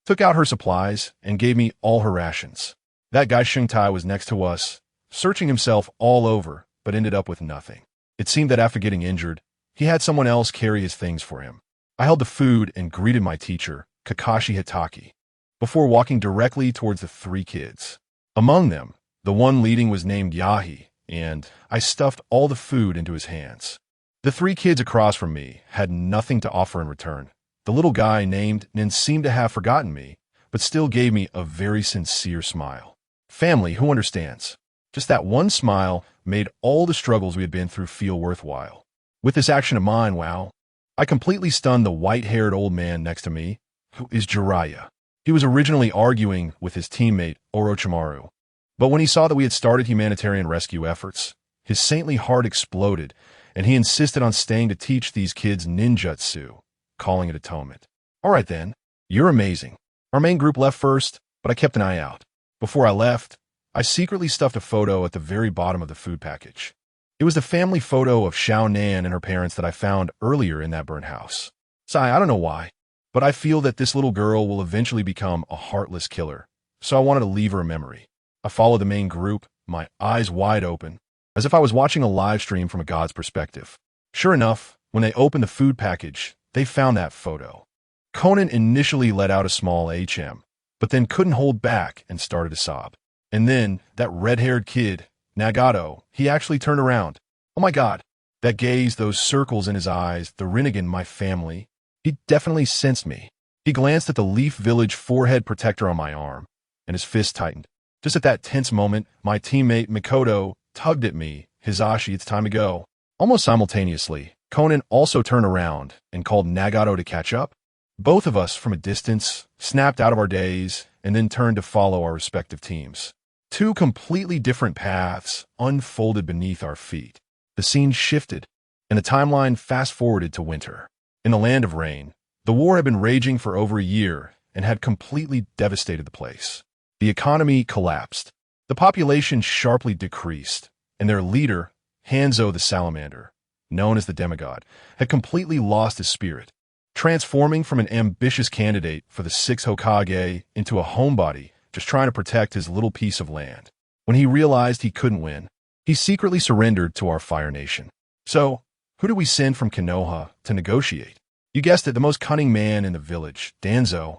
took out her supplies and gave me all her rations. That guy Shungtai was next to us, searching himself all over, but ended up with nothing. It seemed that after getting injured, he had someone else carry his things for him. I held the food and greeted my teacher, Kakashi Hitaki, before walking directly towards the three kids. Among them, the one leading was named Yahi, and I stuffed all the food into his hands. The three kids across from me had nothing to offer in return. The little guy named Nin seemed to have forgotten me, but still gave me a very sincere smile. Family, who understands? Just that one smile made all the struggles we had been through feel worthwhile. With this action of mine, wow, I completely stunned the white-haired old man next to me, who is Jiraiya. He was originally arguing with his teammate, Orochimaru. But when he saw that we had started humanitarian rescue efforts, his saintly heart exploded, and he insisted on staying to teach these kids ninjutsu, calling it atonement. All right then, you're amazing. Our main group left first, but I kept an eye out. Before I left, I secretly stuffed a photo at the very bottom of the food package. It was the family photo of Xiao Nan and her parents that I found earlier in that burnt house. I don't know why, but I feel that this little girl will eventually become a heartless killer, so I wanted to leave her a memory. I followed the main group, my eyes wide open, as if I was watching a live stream from a god's perspective. Sure enough, when they opened the food package, they found that photo. Konan initially let out a small HM, but then couldn't hold back and started to sob. And then, that red-haired kid, Nagato, he actually turned around. Oh my god, that gaze, those circles in his eyes, the Rinnegan, my family. He definitely sensed me. He glanced at the Leaf Village forehead protector on my arm, and his fist tightened. Just at that tense moment, my teammate Mikoto tugged at me, "Hizashi, it's time to go." Almost simultaneously, Konan also turned around and called Nagato to catch up. Both of us, from a distance, snapped out of our daze and then turned to follow our respective teams. Two completely different paths unfolded beneath our feet. The scene shifted, and the timeline fast-forwarded to winter. In the land of rain, the war had been raging for over a year and had completely devastated the place. The economy collapsed. The population sharply decreased, and their leader, Hanzo the Salamander, known as the demigod, had completely lost his spirit, transforming from an ambitious candidate for the sixth Hokage into a homebody just trying to protect his little piece of land. When he realized he couldn't win, he secretly surrendered to our Fire Nation. So, who do we send from Konoha to negotiate? You guessed it, the most cunning man in the village, Danzo.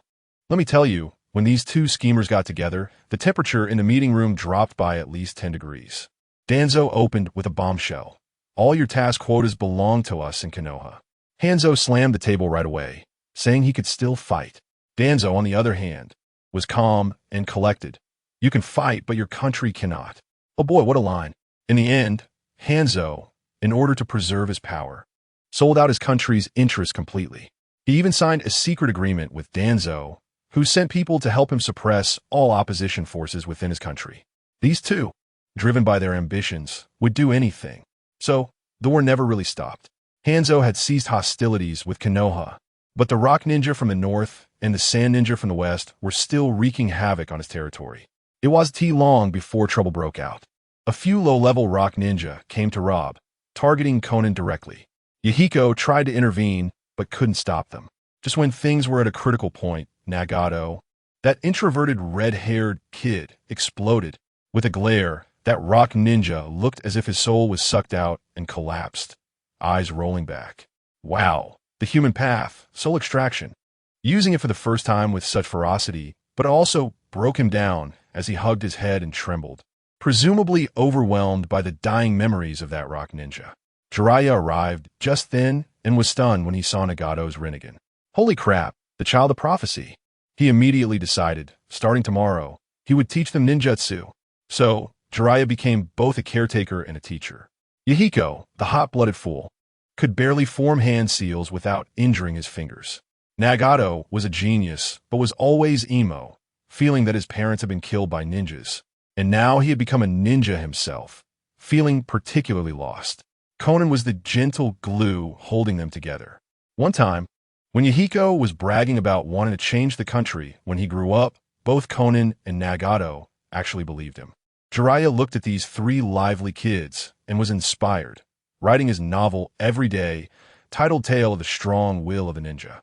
Let me tell you, when these two schemers got together, the temperature in the meeting room dropped by at least 10 degrees. Danzo opened with a bombshell. "All your task quotas belong to us in Konoha." Hanzo slammed the table right away, saying he could still fight. Danzo, on the other hand, was calm and collected. "You can fight, but your country cannot." Oh boy, what a line. In the end, Hanzo, in order to preserve his power, sold out his country's interests completely. He even signed a secret agreement with Danzo, who sent people to help him suppress all opposition forces within his country. These two, driven by their ambitions, would do anything. So, the war never really stopped. Hanzo had ceased hostilities with Konoha, but the Rock Ninja from the north and the Sand Ninja from the west were still wreaking havoc on his territory. It was too long before trouble broke out. A few low-level Rock Ninja came to rob, targeting Konan directly. Yahiko tried to intervene, but couldn't stop them. Just when things were at a critical point, Nagato, that introverted red-haired kid, exploded. With a glare, that Rock Ninja looked as if his soul was sucked out and collapsed, eyes rolling back. Wow, the human path, soul extraction. Using it for the first time with such ferocity, but also broke him down as he hugged his head and trembled, presumably overwhelmed by the dying memories of that Rock Ninja. Jiraiya arrived just then and was stunned when he saw Nagato's Rinnegan. Holy crap, the child of prophecy. He immediately decided, starting tomorrow, he would teach them ninjutsu. So, Jiraiya became both a caretaker and a teacher. Yahiko, the hot-blooded fool, could barely form hand seals without injuring his fingers. Nagato was a genius, but was always emo, feeling that his parents had been killed by ninjas. And now he had become a ninja himself, feeling particularly lost. Conan was the gentle glue holding them together. One time, when Yahiko was bragging about wanting to change the country when he grew up, both Conan and Nagato actually believed him. Jiraiya looked at these three lively kids and was inspired, writing his novel every day, titled Tale of the Strong Will of the Ninja.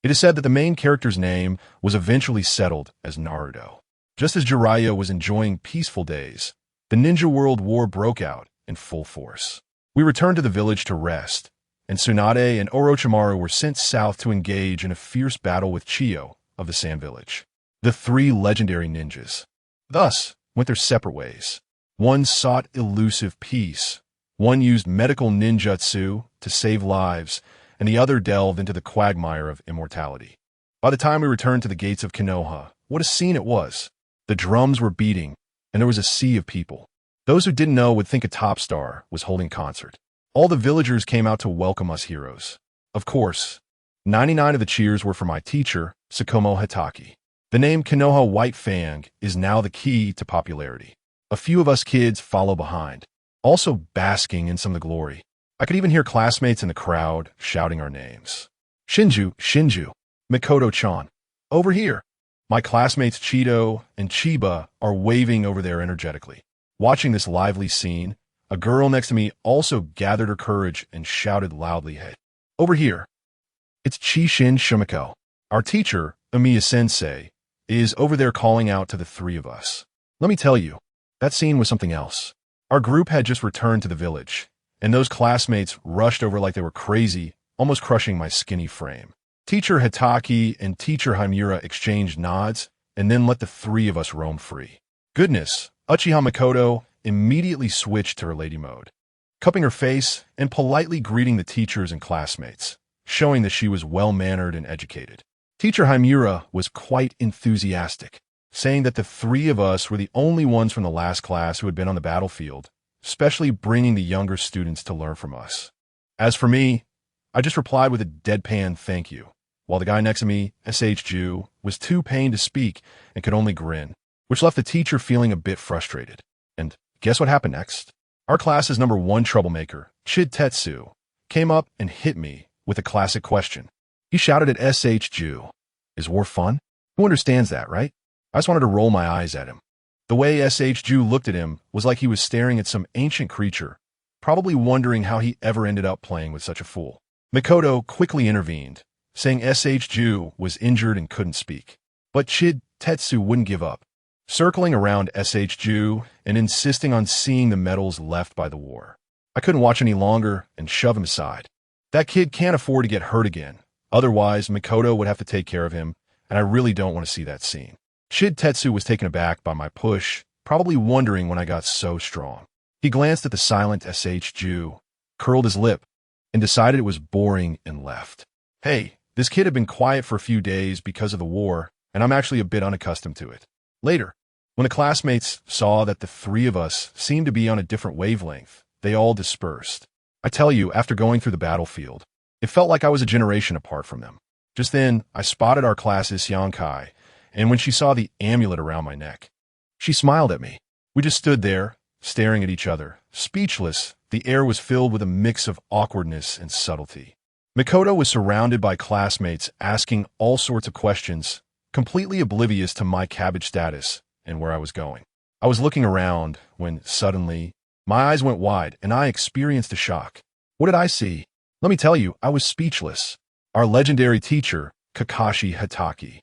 It is said that the main character's name was eventually settled as Naruto. Just as Jiraiya was enjoying peaceful days, the Ninja World War broke out in full force. We returned to the village to rest, and Tsunade and Orochimaru were sent south to engage in a fierce battle with Chiyo of the Sand Village, the three legendary ninjas. Thus went their separate ways. One sought elusive peace, one used medical ninjutsu to save lives, and the other delved into the quagmire of immortality. By the time we returned to the gates of Konoha, what a scene it was! The drums were beating, and there was a sea of people. Those who didn't know would think a top star was holding concert. All the villagers came out to welcome us heroes. Of course, 99 of the cheers were for my teacher, Tsukumo Hitaki. The name Konoha White Fang is now the key to popularity. A few of us kids follow behind, also basking in some of the glory. I could even hear classmates in the crowd shouting our names. Shinju, Shinju, Mikoto-chan, over here. My classmates Cheeto and Chiba are waving over there energetically. Watching this lively scene, a girl next to me also gathered her courage and shouted loudly, "Hey, over here. It's Chishin Shumiko." Our teacher, Amiya-sensei, is over there calling out to the three of us. Let me tell you, that scene was something else. Our group had just returned to the village, and those classmates rushed over like they were crazy, almost crushing my skinny frame. Teacher Hitaki and Teacher Himura exchanged nods, and then let the three of us roam free. Goodness, Uchiha Mikoto immediately switched to her lady mode, cupping her face and politely greeting the teachers and classmates, showing that she was well-mannered and educated. Teacher Himura was quite enthusiastic, saying that the three of us were the only ones from the last class who had been on the battlefield, especially bringing the younger students to learn from us. As for me, I just replied with a deadpan thank you, while the guy next to me, S.H. Jew, was too pained to speak and could only grin, which left the teacher feeling a bit frustrated. And guess what happened next? Our class's number one troublemaker, Chid Tetsu, came up and hit me with a classic question. He shouted at S.H. Jew, "Is war fun?" Who understands that, right? I just wanted to roll my eyes at him. The way S.H. Jew looked at him was like he was staring at some ancient creature, probably wondering how he ever ended up playing with such a fool. Mikoto quickly intervened, saying S.H. Jew was injured and couldn't speak. But Chid Tetsu wouldn't give up, circling around S.H. Jew and insisting on seeing the medals left by the war. I couldn't watch any longer and shoved him aside. That kid can't afford to get hurt again. Otherwise, Mikoto would have to take care of him, and I really don't want to see that scene. Chid Tetsu was taken aback by my push, probably wondering when I got so strong. He glanced at the silent S.H. Jew, curled his lip, and decided it was boring and left. Hey, this kid had been quiet for a few days because of the war, and I'm actually a bit unaccustomed to it. Later, when the classmates saw that the three of us seemed to be on a different wavelength, they all dispersed. I tell you, after going through the battlefield, it felt like I was a generation apart from them. Just then, I spotted our class's Hyunkai, and when she saw the amulet around my neck, she smiled at me. We just stood there, staring at each other, speechless. The air was filled with a mix of awkwardness and subtlety. Mikoto was surrounded by classmates asking all sorts of questions, completely oblivious to my cabbage status and where I was going. I was looking around when, suddenly, my eyes went wide and I experienced a shock. What did I see? Let me tell you, I was speechless. Our legendary teacher, Kakashi Hitaki,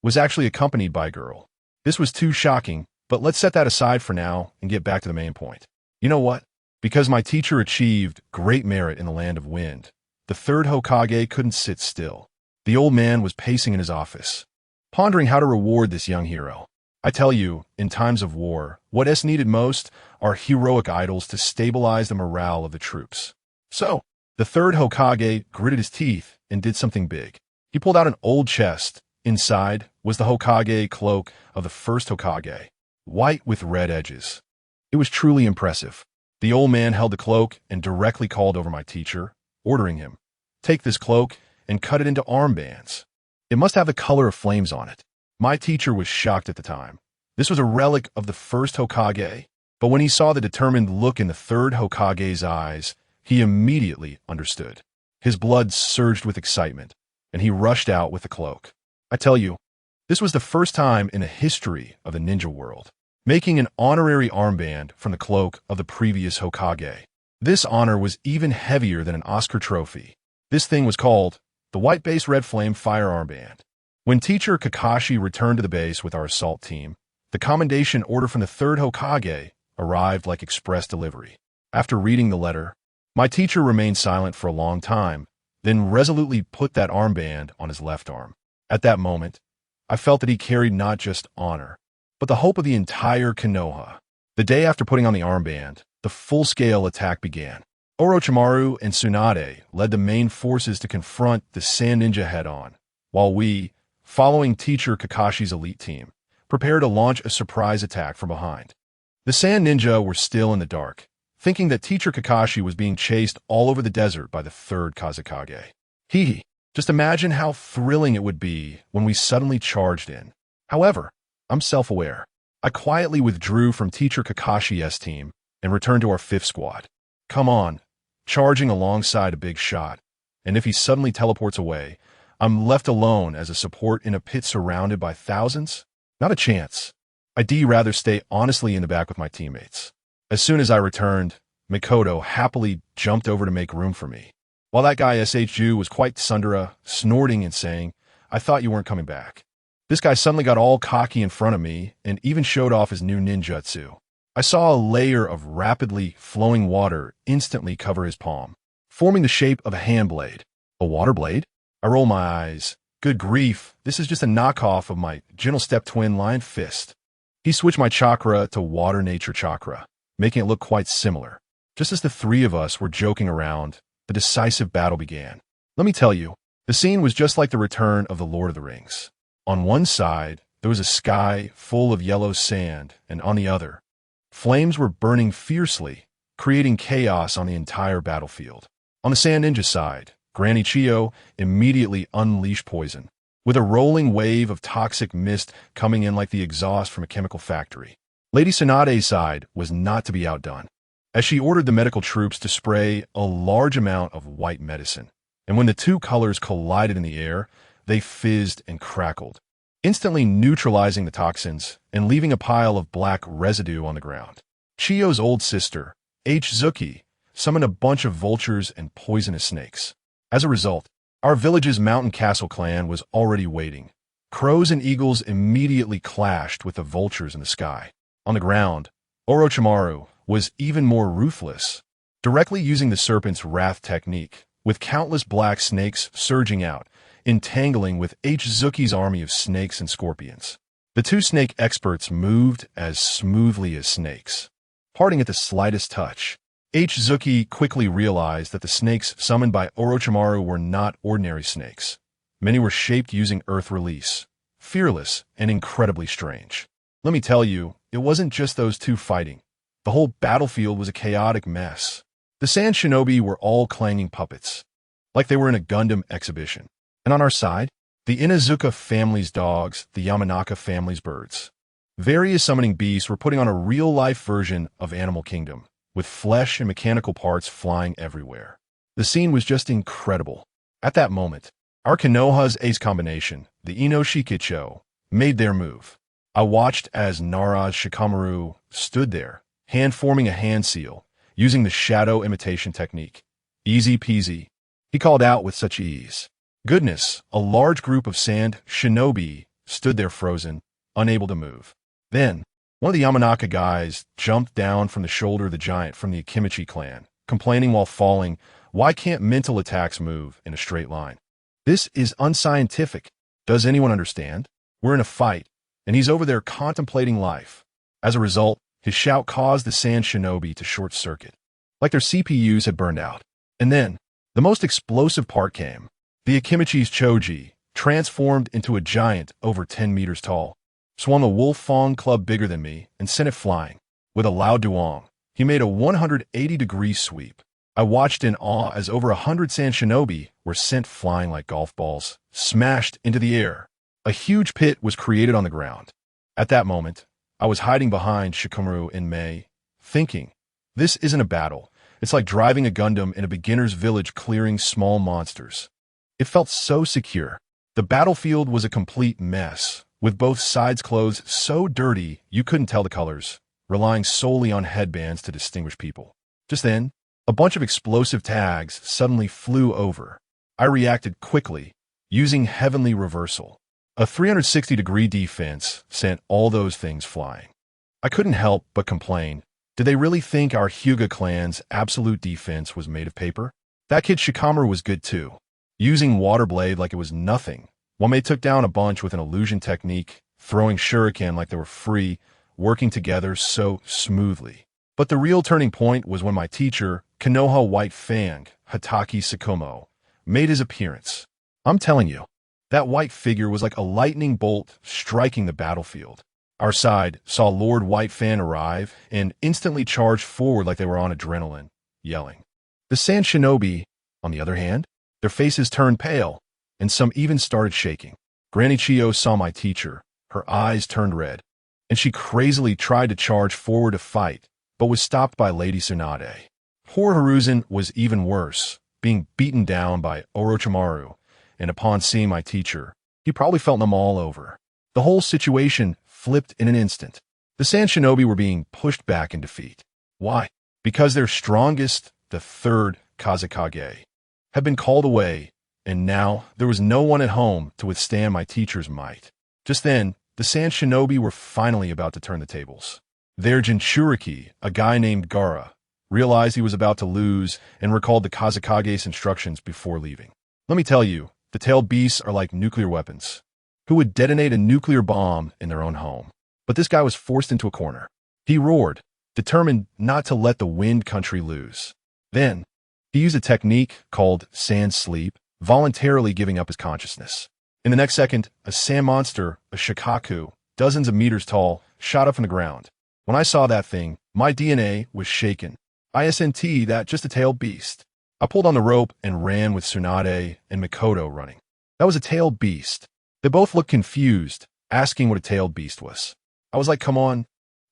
was actually accompanied by a girl. This was too shocking, but let's set that aside for now and get back to the main point. You know what? Because my teacher achieved great merit in the Land of Wind, the third Hokage couldn't sit still. The old man was pacing in his office, pondering how to reward this young hero. I tell you, in times of war, what is needed most are heroic idols to stabilize the morale of the troops. So, the third Hokage gritted his teeth and did something big. He pulled out an old chest. Inside was the Hokage cloak of the first Hokage, white with red edges. It was truly impressive. The old man held the cloak and directly called over my teacher, ordering him, "Take this cloak and cut it into armbands. It must have the color of flames on it." My teacher was shocked at the time. This was a relic of the first Hokage, but when he saw the determined look in the third Hokage's eyes, he immediately understood. His blood surged with excitement, and he rushed out with the cloak. I tell you, this was the first time in the history of the ninja world, making an honorary armband from the cloak of the previous Hokage. This honor was even heavier than an Oscar trophy. This thing was called the White Base Red Flame Fire Armband. When teacher Kakashi returned to the base with our assault team, the commendation order from the third Hokage arrived like express delivery. After reading the letter, my teacher remained silent for a long time, then resolutely put that armband on his left arm. At that moment, I felt that he carried not just honor, but the hope of the entire Konoha. The day after putting on the armband, the full-scale attack began. Orochimaru and Tsunade led the main forces to confront the Sand Ninja head-on, while we, following teacher Kakashi's elite team, prepared to launch a surprise attack from behind. The Sand Ninja were still in the dark, thinking that teacher Kakashi was being chased all over the desert by the third Kazekage. Just imagine how thrilling it would be when we suddenly charged in. However, I'm self-aware. I quietly withdrew from teacher Kakashi's team and returned to our fifth squad. Come on, charging alongside a big shot, and if he suddenly teleports away, I'm left alone as a support in a pit surrounded by thousands? Not a chance. I'd rather stay honestly in the back with my teammates. As soon as I returned, Mikoto happily jumped over to make room for me, while that guy SHU was quite Sundara, snorting and saying, "I thought you weren't coming back." This guy suddenly got all cocky in front of me and even showed off his new ninjutsu. I saw a layer of rapidly flowing water instantly cover his palm, forming the shape of a hand blade. A water blade? I roll my eyes. Good grief, this is just a knockoff of my gentle step twin Lion Fist. He switched my chakra to water nature chakra, making it look quite similar. Just as the three of us were joking around, the decisive battle began. Let me tell you, the scene was just like the return of the Lord of the Rings. On one side, there was a sky full of yellow sand, and on the other, flames were burning fiercely, creating chaos on the entire battlefield. On the Sand Ninja side, Granny Chiyo immediately unleashed poison, with a rolling wave of toxic mist coming in like the exhaust from a chemical factory. Lady Tsunade's side was not to be outdone, as she ordered the medical troops to spray a large amount of white medicine, and when the two colors collided in the air, they fizzed and crackled, instantly neutralizing the toxins and leaving a pile of black residue on the ground. Chiyo's old sister, Hizuki, summoned a bunch of vultures and poisonous snakes. As a result, our village's mountain castle clan was already waiting. Crows and eagles immediately clashed with the vultures in the sky. On the ground, Orochimaru was even more ruthless, directly using the serpent's wrath technique, with countless black snakes surging out, entangling with Hizuki's army of snakes and scorpions. The two snake experts moved as smoothly as snakes, parting at the slightest touch. Hizuki quickly realized that the snakes summoned by Orochimaru were not ordinary snakes. Many were shaped using earth release, fearless and incredibly strange. Let me tell you, it wasn't just those two fighting. The whole battlefield was a chaotic mess. The Sand Shinobi were all clanging puppets, like they were in a Gundam exhibition. And on our side, the Inuzuka family's dogs, the Yamanaka family's birds. Various summoning beasts were putting on a real-life version of Animal Kingdom, with flesh and mechanical parts flying everywhere. The scene was just incredible. At that moment, our Konoha's ace combination, the Ino Shikicho, made their move. I watched as Naraj Shikamaru stood there, hand forming a hand seal, using the shadow imitation technique. Easy peasy, he called out with such ease. Goodness, a large group of Sand Shinobi stood there frozen, unable to move. Then, one of the Yamanaka guys jumped down from the shoulder of the giant from the Akimichi clan, complaining while falling, "Why can't mental attacks move in a straight line? This is unscientific. Does anyone understand? We're in a fight, and he's over there contemplating life." As a result, his shout caused the Sand Shinobi to short-circuit, like their CPUs had burned out. And then, the most explosive part came. The Akimichi's Choji transformed into a giant over 10 meters tall, swung a wolf fang club bigger than me, and sent it flying. With a loud duong, he made a 180-degree sweep. I watched in awe as over 100 sand shinobi were sent flying like golf balls, smashed into the air. A huge pit was created on the ground. At that moment, I was hiding behind Shikamaru and Mei, thinking, this isn't a battle. It's like driving a Gundam in a beginner's village clearing small monsters. It felt so secure. The battlefield was a complete mess, with both sides' clothes so dirty you couldn't tell the colors, relying solely on headbands to distinguish people. Just then, a bunch of explosive tags suddenly flew over. I reacted quickly, using Heavenly Reversal. A 360-degree defense sent all those things flying. I couldn't help but complain. Did they really think our Hyuga clan's absolute defense was made of paper? That kid Shikamaru was good too, using Water Blade like it was nothing. Wame took down a bunch with an illusion technique, throwing shuriken like they were free, working together so smoothly. But the real turning point was when my teacher, Konoha White Fang, Hataki Sakumo, made his appearance. I'm telling you, that white figure was like a lightning bolt striking the battlefield. Our side saw Lord White Fang arrive and instantly charged forward like they were on adrenaline, yelling. The Sand Shinobi, on the other hand, their faces turned pale, and some even started shaking. Granny Chiyo saw my teacher. Her eyes turned red, and she crazily tried to charge forward to fight, but was stopped by Lady Tsunade. Poor Hiruzen was even worse, being beaten down by Orochimaru, and upon seeing my teacher, he probably felt them all over. The whole situation flipped in an instant. The Sand Shinobi were being pushed back in defeat. Why? Because their strongest, the third Kazekage, had been called away, and now there was no one at home to withstand my teacher's might. Just then, the Sand Shinobi were finally about to turn the tables. Their Jinchuriki, a guy named Gara, realized he was about to lose and recalled the Kazekage's instructions before leaving. Let me tell you, the tailed beasts are like nuclear weapons. Who would detonate a nuclear bomb in their own home? But this guy was forced into a corner. He roared, determined not to let the Wind Country lose. Then, he used a technique called sand sleep, voluntarily giving up his consciousness. In the next second, a sand monster, a Shikaku, dozens of meters tall, shot up from the ground. When I saw that thing, my DNA was shaken. ISNT, that just a tailed beast. I pulled on the rope and ran with Tsunade and Mikoto running. That was a tailed beast. They both looked confused, asking what a tailed beast was. I was like, come on.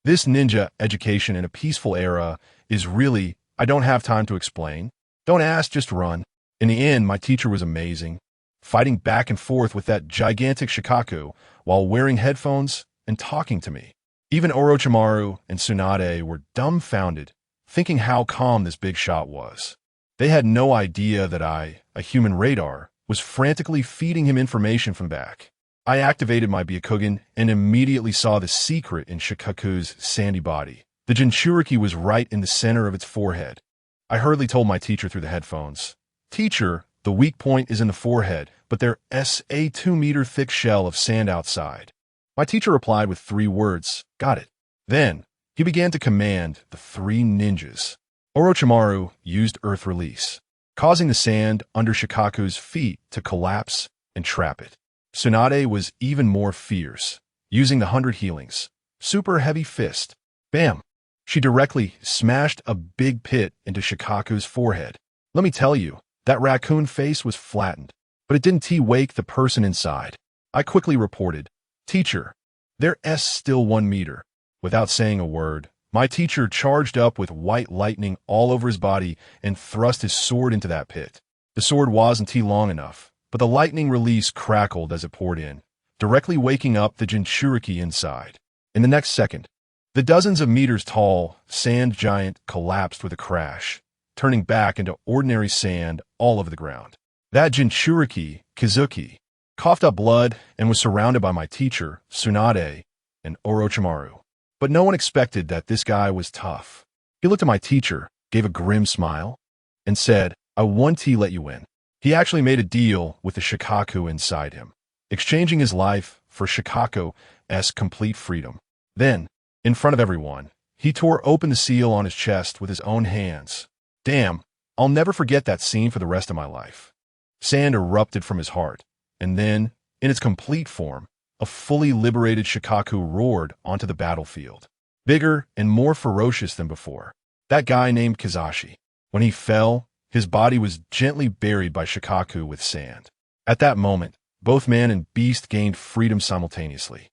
This ninja education in a peaceful era is really, I don't have time to explain. Don't ask, just run. In the end, my teacher was amazing, fighting back and forth with that gigantic Shikaku while wearing headphones and talking to me. Even Orochimaru and Tsunade were dumbfounded, thinking how calm this big shot was. They had no idea that I, a human radar, was frantically feeding him information from back. I activated my Byakugan and immediately saw the secret in Shikaku's sandy body. The Jinchuriki was right in the center of its forehead. I hurriedly told my teacher through the headphones, "Teacher, the weak point is in the forehead, but there's a 2-meter thick shell of sand outside." My teacher replied with 3 words, "Got it." Then, he began to command the 3 ninjas. Orochimaru used Earth Release, causing the sand under Shikaku's feet to collapse and trap it. Tsunade was even more fierce, using the 100 healings. Super Heavy Fist. Bam! She directly smashed a big pit into Shikaku's forehead. Let me tell you, that raccoon face was flattened, but it didn't wake the person inside. I quickly reported, "Teacher, there's still 1 meter." Without saying a word, my teacher charged up with white lightning all over his body and thrust his sword into that pit. The sword wasn't long enough, but the lightning release crackled as it poured in, directly waking up the Jinchuriki inside. In the next second, the dozens of meters tall sand giant collapsed with a crash, turning back into ordinary sand all over the ground. That Jinchuriki, Kizuki, coughed up blood and was surrounded by my teacher, Tsunade, and Orochimaru. But no one expected that this guy was tough. He looked at my teacher, gave a grim smile, and said, "I want to let you in." He actually made a deal with the Shikaku inside him, exchanging his life for Shikaku's complete freedom. Then, in front of everyone, he tore open the seal on his chest with his own hands. Damn, I'll never forget that scene for the rest of my life. Sand erupted from his heart, and then, in its complete form, a fully liberated Shikaku roared onto the battlefield. bigger and more ferocious than before. That guy named Hizashi. When he fell, his body was gently buried by Shikaku with sand. At that moment, both man and beast gained freedom simultaneously.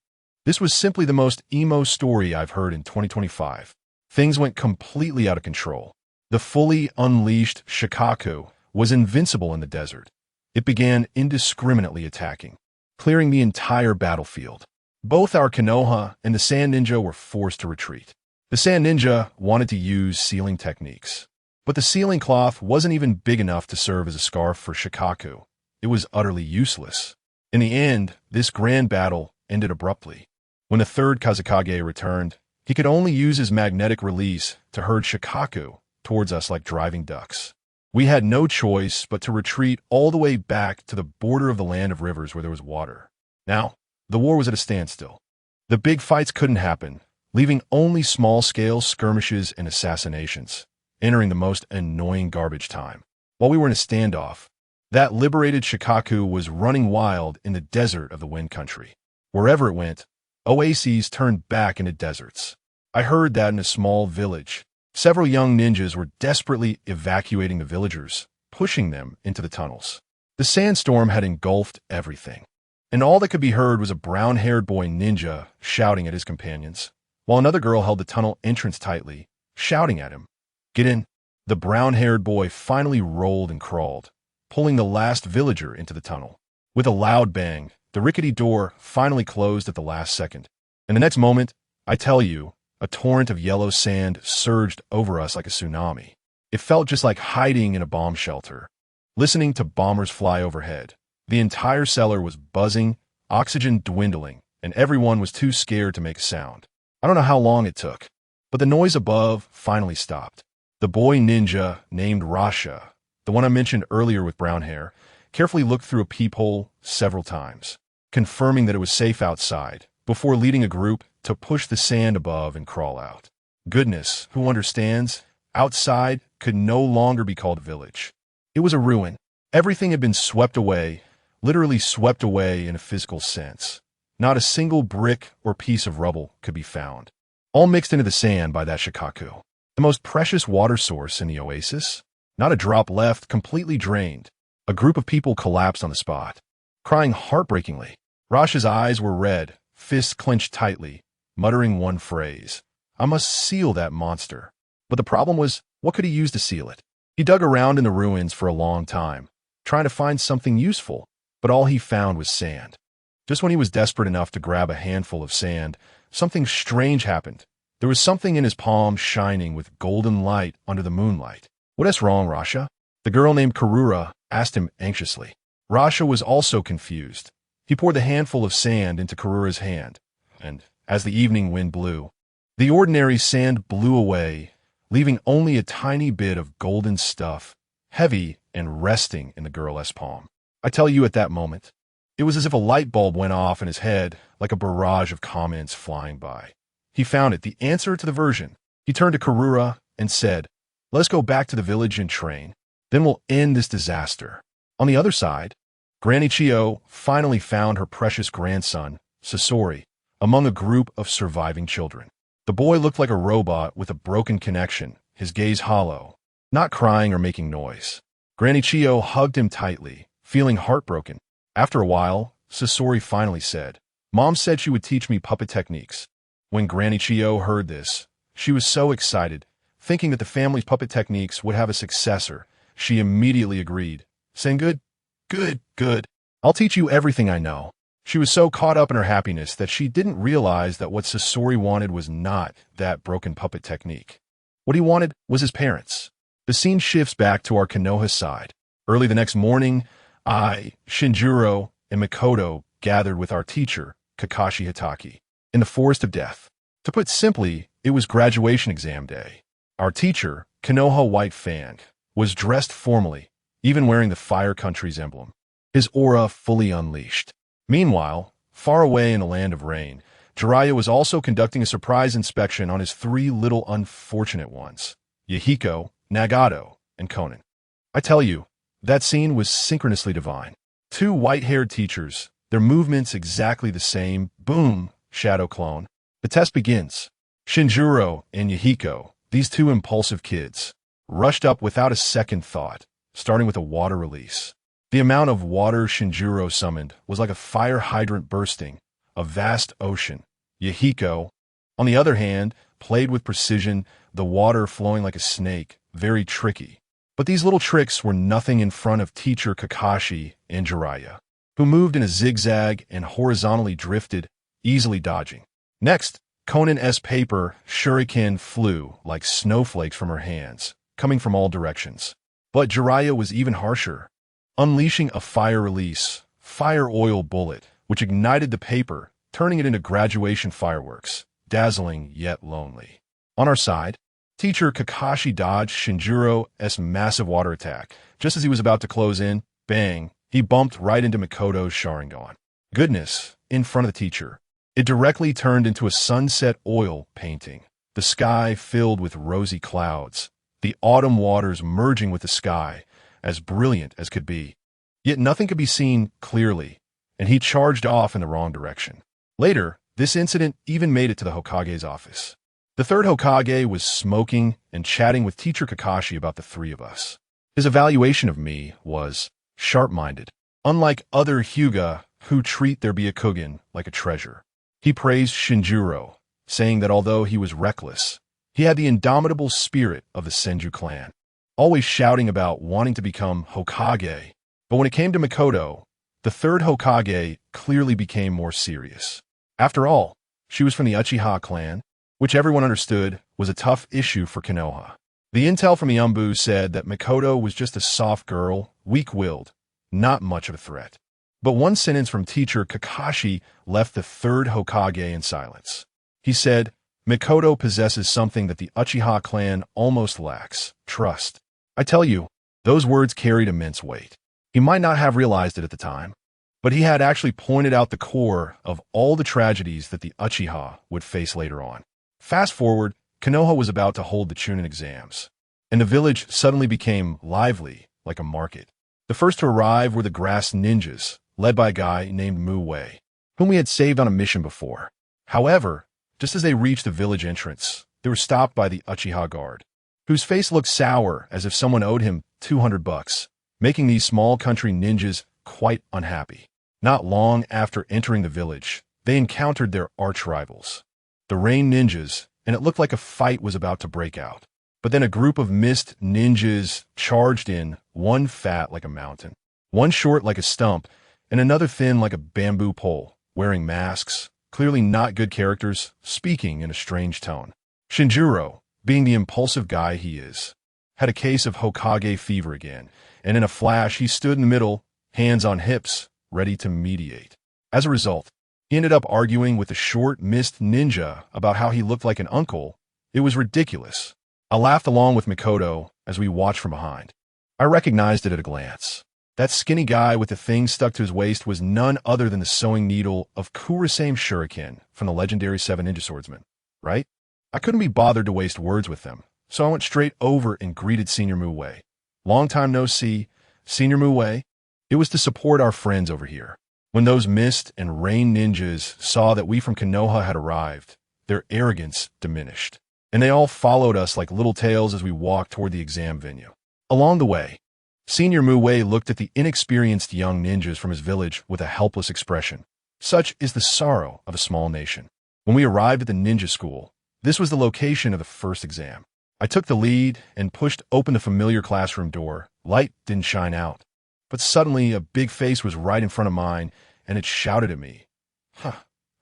This was simply the most emo story I've heard in 2025. Things went completely out of control. The fully unleashed Shikaku was invincible in the desert. It began indiscriminately attacking, clearing the entire battlefield. Both our Konoha and the Sand Ninja were forced to retreat. The Sand Ninja wanted to use sealing techniques, but the sealing cloth wasn't even big enough to serve as a scarf for Shikaku. It was utterly useless. In the end, this grand battle ended abruptly. When the third Kazekage returned, he could only use his magnetic release to herd Shikaku towards us like driving ducks. We had no choice but to retreat all the way back to the border of the land of rivers where there was water. Now, the war was at a standstill. The big fights couldn't happen, leaving only small-scale skirmishes and assassinations, entering the most annoying garbage time. While we were in a standoff, that liberated Shikaku was running wild in the desert of the Wind Country. Wherever it went, oases turned back into deserts. I heard that in a small village, several young ninjas were desperately evacuating the villagers, pushing them into the tunnels. The sandstorm had engulfed everything, and all that could be heard was a brown-haired boy ninja shouting at his companions, while another girl held the tunnel entrance tightly, shouting at him, "Get in!" The brown-haired boy finally rolled and crawled, pulling the last villager into the tunnel. With a loud bang, the rickety door finally closed at the last second. And the next moment, I tell you, a torrent of yellow sand surged over us like a tsunami. It felt just like hiding in a bomb shelter. Listening to bombers fly overhead, the entire cellar was buzzing, oxygen dwindling, and everyone was too scared to make a sound. I don't know how long it took, but the noise above finally stopped. The boy ninja named Rasha, the one I mentioned earlier with brown hair, carefully looked through a peephole several times, confirming that it was safe outside, before leading a group to push the sand above and crawl out. Goodness, who understands? Outside could no longer be called a village. It was a ruin. Everything had been swept away, literally swept away in a physical sense. Not a single brick or piece of rubble could be found, all mixed into the sand by that Shikaku. The most precious water source in the oasis? Not a drop left, completely drained. A group of people collapsed on the spot, crying heartbreakingly. Rasha's eyes were red, fists clenched tightly, muttering one phrase, "I must seal that monster." But the problem was, what could he use to seal it? He dug around in the ruins for a long time, trying to find something useful, but all he found was sand. Just when he was desperate enough to grab a handful of sand, something strange happened. There was something in his palm shining with golden light under the moonlight. "What is wrong, Rasha?" The girl named Karura asked him anxiously. Rasha was also confused. He poured the handful of sand into Karura's hand, and as the evening wind blew, the ordinary sand blew away, leaving only a tiny bit of golden stuff, heavy and resting in the girl's palm. I tell you, at that moment, it was as if a light bulb went off in his head, like a barrage of comments flying by. He found it, the answer to the version. He turned to Karura and said, "Let's go back to the village and train. Then we'll end this disaster." On the other side, Granny Chiyo finally found her precious grandson, Sasori, among a group of surviving children. The boy looked like a robot with a broken connection, his gaze hollow, not crying or making noise. Granny Chiyo hugged him tightly, feeling heartbroken. After a while, Sasori finally said, "Mom said she would teach me puppet techniques." When Granny Chiyo heard this, she was so excited, thinking that the family's puppet techniques would have a successor. She immediately agreed, saying, Good. I'll teach you everything I know." She was so caught up in her happiness that she didn't realize that what Sasori wanted was not that broken puppet technique. What he wanted was his parents. The scene shifts back to our Konoha side. Early the next morning, I, Shinjuro, and Mikoto gathered with our teacher, Kakashi Hitaki, in the Forest of Death. To put simply, it was graduation exam day. Our teacher, Konoha White Fang, was dressed formally, even wearing the Fire Country's emblem, his aura fully unleashed. Meanwhile, far away in the land of rain, Jiraiya was also conducting a surprise inspection on his three little unfortunate ones, Yahiko, Nagato, and Konan. I tell you, that scene was synchronously divine. Two white-haired teachers, their movements exactly the same, boom, shadow clone. The test begins. Shinjuro and Yahiko, these two impulsive kids, rushed up without a second thought, starting with a water release. The amount of water Shinjuro summoned was like a fire hydrant bursting, a vast ocean. Yahiko, on the other hand, played with precision, the water flowing like a snake, very tricky. But these little tricks were nothing in front of teacher Kakashi and Jiraiya, who moved in a zigzag and horizontally drifted, easily dodging. Next, Conan's paper shuriken flew like snowflakes from her hands, coming from all directions. But Jiraiya was even harsher, unleashing a fire release, fire oil bullet, which ignited the paper, turning it into graduation fireworks, dazzling yet lonely. On our side, teacher Kakashi dodged Shinjuro's massive water attack. Just as he was about to close in, bang, he bumped right into Mikoto's Sharingan. Goodness, in front of the teacher. It directly turned into a sunset oil painting, the sky filled with rosy clouds, the autumn waters merging with the sky, as brilliant as could be. Yet nothing could be seen clearly, and he charged off in the wrong direction. Later, this incident even made it to the Hokage's office. The third Hokage was smoking and chatting with teacher Kakashi about the three of us. His evaluation of me was sharp-minded, unlike other Hyuga who treat their Byakugan like a treasure. He praised Shinjuro, saying that although he was reckless, he had the indomitable spirit of the Senju clan, always shouting about wanting to become Hokage. But when it came to Mikoto, the third Hokage clearly became more serious. After all, she was from the Uchiha clan, which everyone understood was a tough issue for Konoha. The intel from Yambu said that Mikoto was just a soft girl, weak-willed, not much of a threat. But one sentence from teacher Kakashi left the third Hokage in silence. He said, Mikoto possesses something that the Uchiha clan almost lacks, trust. I tell you, those words carried immense weight. He might not have realized it at the time, but he had actually pointed out the core of all the tragedies that the Uchiha would face later on. Fast forward, Konoha was about to hold the Chunin exams, and the village suddenly became lively, like a market. The first to arrive were the grass ninjas, led by a guy named Mu Wei, whom we had saved on a mission before. However, just as they reached the village entrance, they were stopped by the Uchiha guard, whose face looked sour as if someone owed him $200, making these small country ninjas quite unhappy. Not long after entering the village, they encountered their arch-rivals, the Rain Ninjas, and it looked like a fight was about to break out. But then a group of mist ninjas charged in, one fat like a mountain, one short like a stump, and another thin like a bamboo pole, wearing masks, clearly not good characters, speaking in a strange tone. Shinjuro, being the impulsive guy he is, had a case of Hokage fever again, and in a flash he stood in the middle, hands on hips, ready to mediate. As a result, he ended up arguing with the short mist ninja about how he looked like an uncle. It was ridiculous. I laughed along with Mikoto as we watched from behind. I recognized it at a glance. That skinny guy with the thing stuck to his waist was none other than the sewing needle of Kurosame Shuriken from the legendary Seven Ninja Swordsman, right? I couldn't be bothered to waste words with them, so I went straight over and greeted Senior Mu Wei. Long time no see, Senior Mu Wei. It was to support our friends over here. When those mist and rain ninjas saw that we from Konoha had arrived, their arrogance diminished, and they all followed us like little tails as we walked toward the exam venue. Along the way, Senior Mu Wei looked at the inexperienced young ninjas from his village with a helpless expression. Such is the sorrow of a small nation. When we arrived at the ninja school, this was the location of the first exam. I took the lead and pushed open the familiar classroom door. Light didn't shine out. But suddenly, a big face was right in front of mine, and it shouted at me.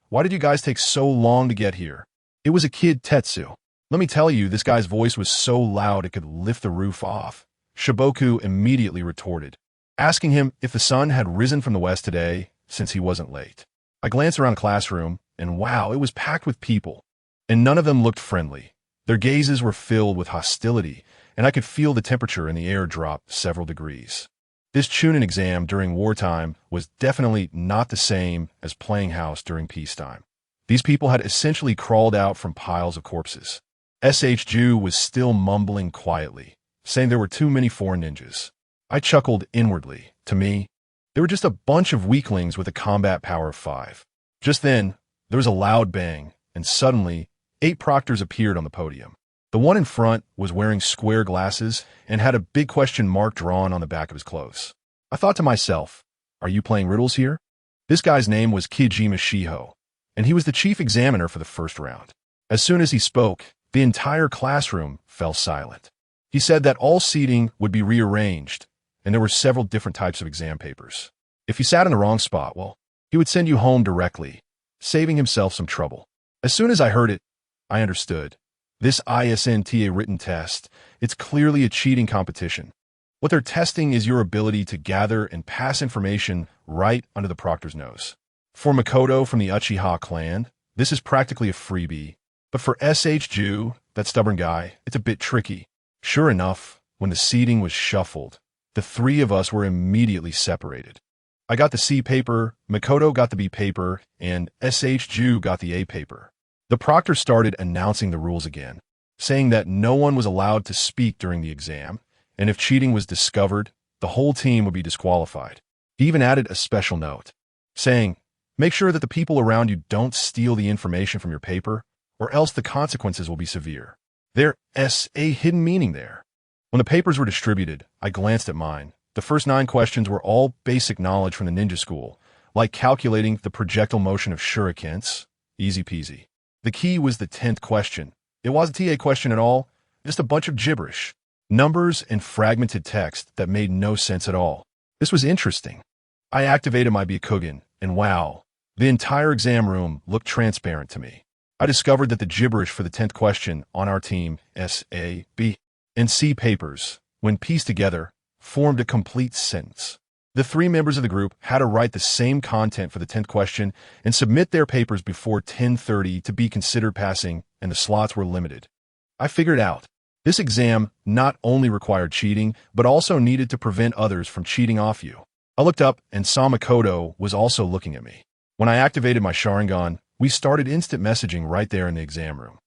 Why did you guys take so long to get here? It was a kid Tetsu. Let me tell you, this guy's voice was so loud it could lift the roof off. Shiboku immediately retorted, asking him if the sun had risen from the west today, since he wasn't late. I glanced around the classroom, and wow, it was packed with people, and none of them looked friendly. Their gazes were filled with hostility, and I could feel the temperature in the air drop several degrees. This Chunin exam during wartime was definitely not the same as playing house during peacetime. These people had essentially crawled out from piles of corpses. SH Ju was still mumbling quietly, saying there were too many foreign ninjas. I chuckled inwardly. To me, they were just a bunch of weaklings with a combat power of 5. Just then, there was a loud bang, and suddenly, 8 proctors appeared on the podium. The one in front was wearing square glasses and had a big question mark drawn on the back of his clothes. I thought to myself, are you playing riddles here? This guy's name was Kijima Shiho, and he was the chief examiner for the first round. As soon as he spoke, the entire classroom fell silent. He said that all seating would be rearranged, and there were several different types of exam papers. If you sat in the wrong spot, well, he would send you home directly, saving himself some trouble. As soon as I heard it, I understood. This ISNTA written test, it's clearly a cheating competition. What they're testing is your ability to gather and pass information right under the proctor's nose. For Makoto from the Uchiha clan, this is practically a freebie. But for SH that stubborn guy, it's a bit tricky. Sure enough, when the seating was shuffled, the 3 of us were immediately separated. I got the C paper, Makoto got the B paper, and SH got the A paper. The proctor started announcing the rules again, saying that no one was allowed to speak during the exam, and if cheating was discovered, the whole team would be disqualified. He even added a special note, saying, make sure that the people around you don't steal the information from your paper, or else the consequences will be severe. There's a hidden meaning there. When the papers were distributed, I glanced at mine. The first 9 questions were all basic knowledge from the ninja school, like calculating the projectile motion of shurikens. Easy peasy. The key was the 10th question. It wasn't a TA question at all, just a bunch of gibberish. Numbers and fragmented text that made no sense at all. This was interesting. I activated my Byakugan, and wow, the entire exam room looked transparent to me. I discovered that the gibberish for the 10th question on our team, S, A, B, and C papers, when pieced together, formed a complete sentence. The 3 members of the group had to write the same content for the 10th question and submit their papers before 10:30 to be considered passing, and the slots were limited. I figured out. This exam not only required cheating, but also needed to prevent others from cheating off you. I looked up and saw Makoto was also looking at me. When I activated my Sharingan, we started instant messaging right there in the exam room.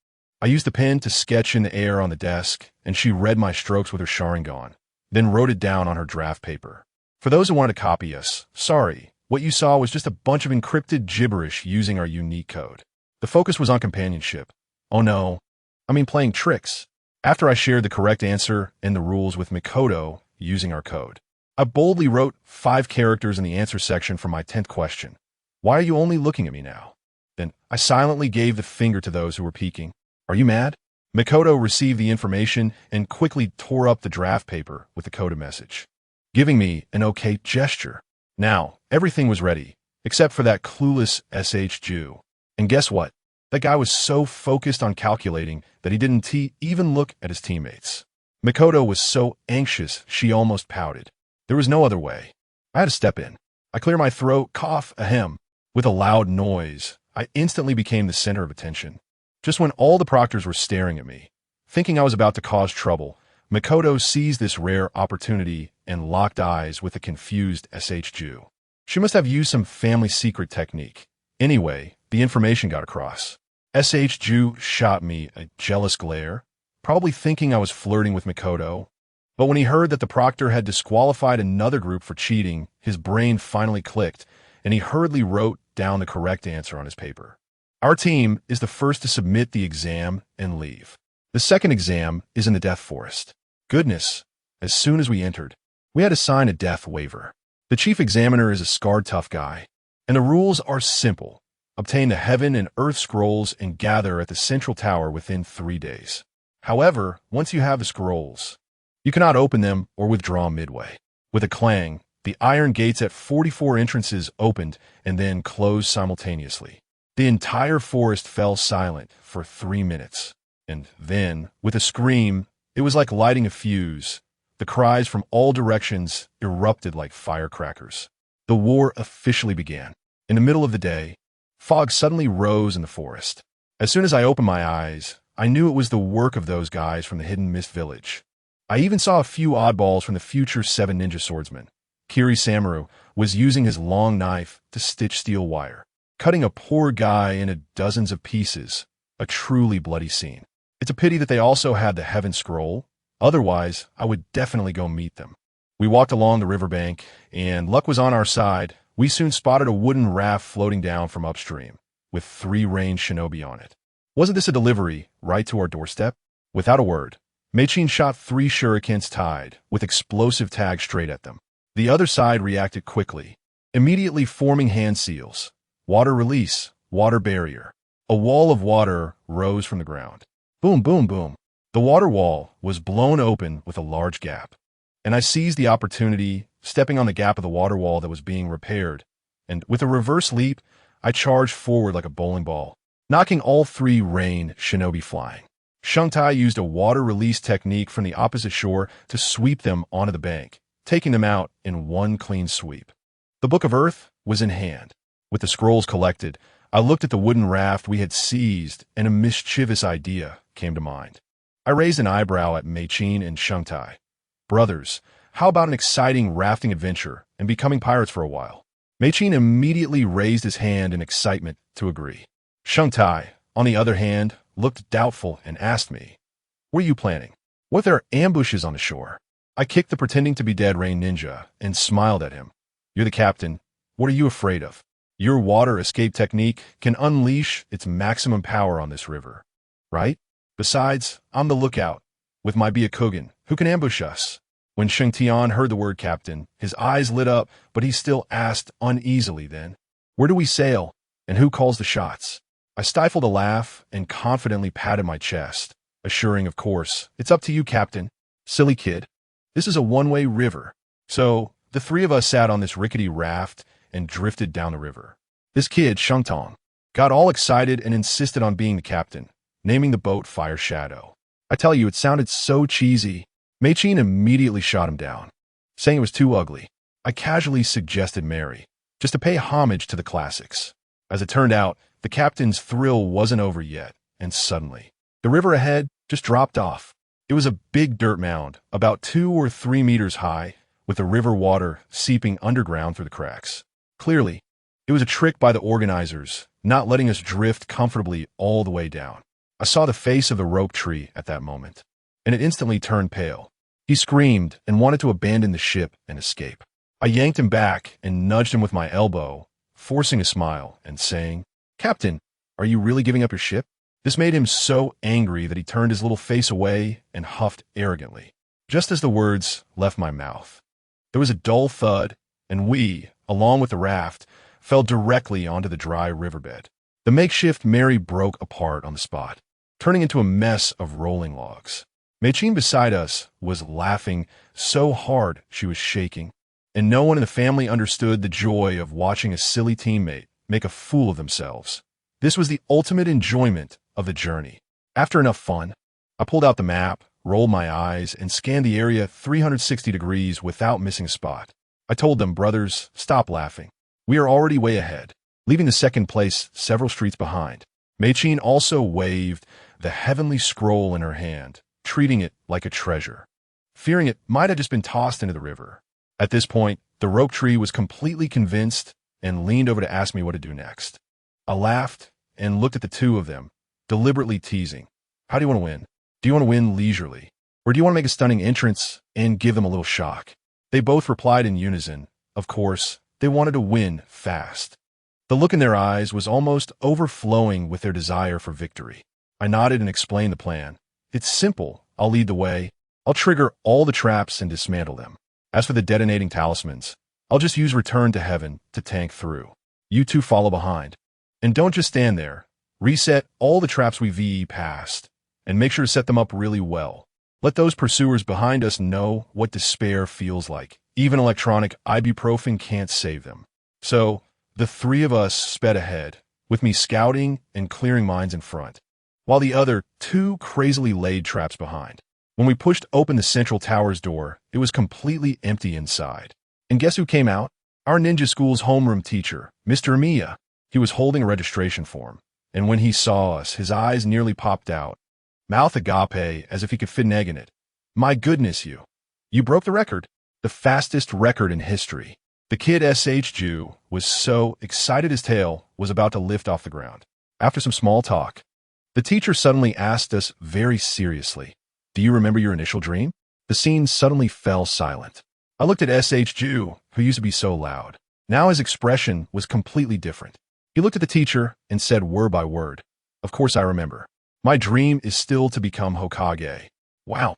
I used the pen to sketch in the air on the desk, and she read my strokes with her Sharingan, then wrote it down on her draft paper. For those who wanted to copy us, sorry, what you saw was just a bunch of encrypted gibberish using our unique code. The focus was on companionship. Oh no, I mean playing tricks. After I shared the correct answer and the rules with Makoto using our code, I boldly wrote 5 characters in the answer section for my 10th question. Why are you only looking at me now? Then I silently gave the finger to those who were peeking. Are you mad? Makoto received the information and quickly tore up the draft paper with the coded message, giving me an okay gesture. Now, everything was ready, except for that clueless SH Jew. And guess what? That guy was so focused on calculating that he didn't even look at his teammates. Makoto was so anxious she almost pouted. There was no other way. I had to step in. I cleared my throat, cough, ahem. With a loud noise, I instantly became the center of attention. Just when all the proctors were staring at me, thinking I was about to cause trouble, Makoto seized this rare opportunity and locked eyes with a confused SH Jew. She must have used some family secret technique. Anyway, the information got across. SH Jew shot me a jealous glare, probably thinking I was flirting with Makoto. But when he heard that the proctor had disqualified another group for cheating, his brain finally clicked, and he hurriedly wrote down the correct answer on his paper. Our team is the first to submit the exam and leave. The second exam is in the Death Forest. Goodness, as soon as we entered, we had to sign a death waiver. The chief examiner is a scarred tough guy, and the rules are simple. Obtain the Heaven and Earth scrolls and gather at the Central Tower within 3 days. However, once you have the scrolls, you cannot open them or withdraw midway. With a clang, the iron gates at 44 entrances opened and then closed simultaneously. The entire forest fell silent for 3 minutes. And then, with a scream, it was like lighting a fuse. The cries from all directions erupted like firecrackers. The war officially began. In the middle of the day, fog suddenly rose in the forest. As soon as I opened my eyes, I knew it was the work of those guys from the Hidden Mist Village. I even saw a few oddballs from the future 7 ninja swordsmen. Kiri Samaru was using his long knife to stitch steel wire, cutting a poor guy into dozens of pieces. A truly bloody scene. It's a pity that they also had the Heaven Scroll. Otherwise, I would definitely go meet them. We walked along the riverbank, and luck was on our side. We soon spotted a wooden raft floating down from upstream, with 3 ranged shinobi on it. Wasn't this a delivery right to our doorstep? Without a word, Meichin shot 3 shurikens tied, with explosive tags straight at them. The other side reacted quickly, immediately forming hand seals. Water release, water barrier. A wall of water rose from the ground. Boom, boom, boom. The water wall was blown open with a large gap. And I seized the opportunity, stepping on the gap of the water wall that was being repaired, and with a reverse leap, I charged forward like a bowling ball, knocking all 3 rain shinobi flying. Shungtai used a water release technique from the opposite shore to sweep them onto the bank, taking them out in one clean sweep. The Book of Earth was in hand. With the scrolls collected, I looked at the wooden raft we had seized, and a mischievous idea came to mind. I raised an eyebrow at Meichin and Shungtai. Brothers, how about an exciting rafting adventure and becoming pirates for a while? Meichin immediately raised his hand in excitement to agree. Shungtai, on the other hand, looked doubtful and asked me, "What are you planning? What if there are ambushes on the shore?" I kicked the pretending to be dead rain ninja and smiled at him. "You're the captain. What are you afraid of? Your water escape technique can unleash its maximum power on this river, right? Besides, I'm the lookout, with my Byakugan, who can ambush us." When Sheng Tian heard the word captain, his eyes lit up, but he still asked uneasily then, "Where do we sail, and who calls the shots?" I stifled a laugh and confidently patted my chest, assuring, of course, "It's up to you, Captain. Silly kid. This is a one-way river." So, the 3 of us sat on this rickety raft and drifted down the river. This kid, Sheng Tong, got all excited and insisted on being the captain, naming the boat Fire Shadow. I tell you, it sounded so cheesy. Meichin immediately shot him down, saying it was too ugly. I casually suggested Mary, just to pay homage to the classics. As it turned out, the captain's thrill wasn't over yet, and suddenly, the river ahead just dropped off. It was a big dirt mound, about 2 or 3 meters high, with the river water seeping underground through the cracks. Clearly, it was a trick by the organizers, not letting us drift comfortably all the way down. I saw the face of the rope tree at that moment, and it instantly turned pale. He screamed and wanted to abandon the ship and escape. I yanked him back and nudged him with my elbow, forcing a smile and saying, "Captain, are you really giving up your ship?" This made him so angry that he turned his little face away and huffed arrogantly. Just as the words left my mouth, there was a dull thud, and we, along with the raft, fell directly onto the dry riverbed. The makeshift Mary broke apart on the spot, turning into a mess of rolling logs. Meichin beside us was laughing so hard she was shaking, and no one in the family understood the joy of watching a silly teammate make a fool of themselves. This was the ultimate enjoyment of the journey. After enough fun, I pulled out the map, rolled my eyes, and scanned the area 360 degrees without missing a spot. I told them, "Brothers, stop laughing. We are already way ahead, leaving the second place several streets behind." Meichin also waved the heavenly scroll in her hand, treating it like a treasure, fearing it might have just been tossed into the river. At this point, the rope tree was completely convinced and leaned over to ask me what to do next. I laughed and looked at the 2 of them, deliberately teasing. "How do you want to win? Do you want to win leisurely? Or do you want to make a stunning entrance and give them a little shock?" They both replied in unison. Of course, they wanted to win fast. The look in their eyes was almost overflowing with their desire for victory. I nodded and explained the plan. "It's simple. I'll lead the way. I'll trigger all the traps and dismantle them. As for the detonating talismans, I'll just use Return to Heaven to tank through. You 2 follow behind. And don't just stand there. Reset all the traps we VE past, and make sure to set them up really well. Let those pursuers behind us know what despair feels like. Even electronic ibuprofen can't save them." So, the 3 of us sped ahead, with me scouting and clearing mines in front, while the other 2 crazily laid traps behind. When we pushed open the central tower's door, it was completely empty inside. And guess who came out? Our ninja school's homeroom teacher, Mr. Miya. He was holding a registration form, and when he saw us, his eyes nearly popped out. Mouth agape as if he could fit an egg in it. "My goodness, you broke the record. The fastest record in history." The kid S.H. Jew was so excited his tail was about to lift off the ground. After some small talk, the teacher suddenly asked us very seriously, "Do you remember your initial dream?" The scene suddenly fell silent. I looked at S.H. Jew, who used to be so loud. Now his expression was completely different. He looked at the teacher and said word by word, "Of course I remember. My dream is still to become Hokage. Wow.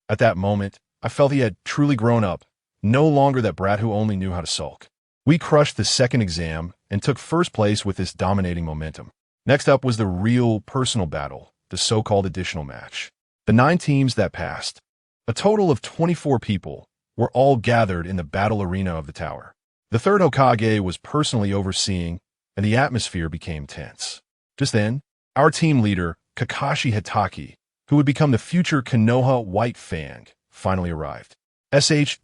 At that moment, I felt he had truly grown up, no longer that brat who only knew how to sulk. We crushed the second exam and took first place with this dominating momentum. Next up was the real personal battle, the so-called additional match. The 9 teams that passed, a total of 24 people, were all gathered in the battle arena of the tower. The third Hokage was personally overseeing, and the atmosphere became tense. Just then, our team leader, Kakashi Hatake, who would become the future Konoha White Fang, finally arrived.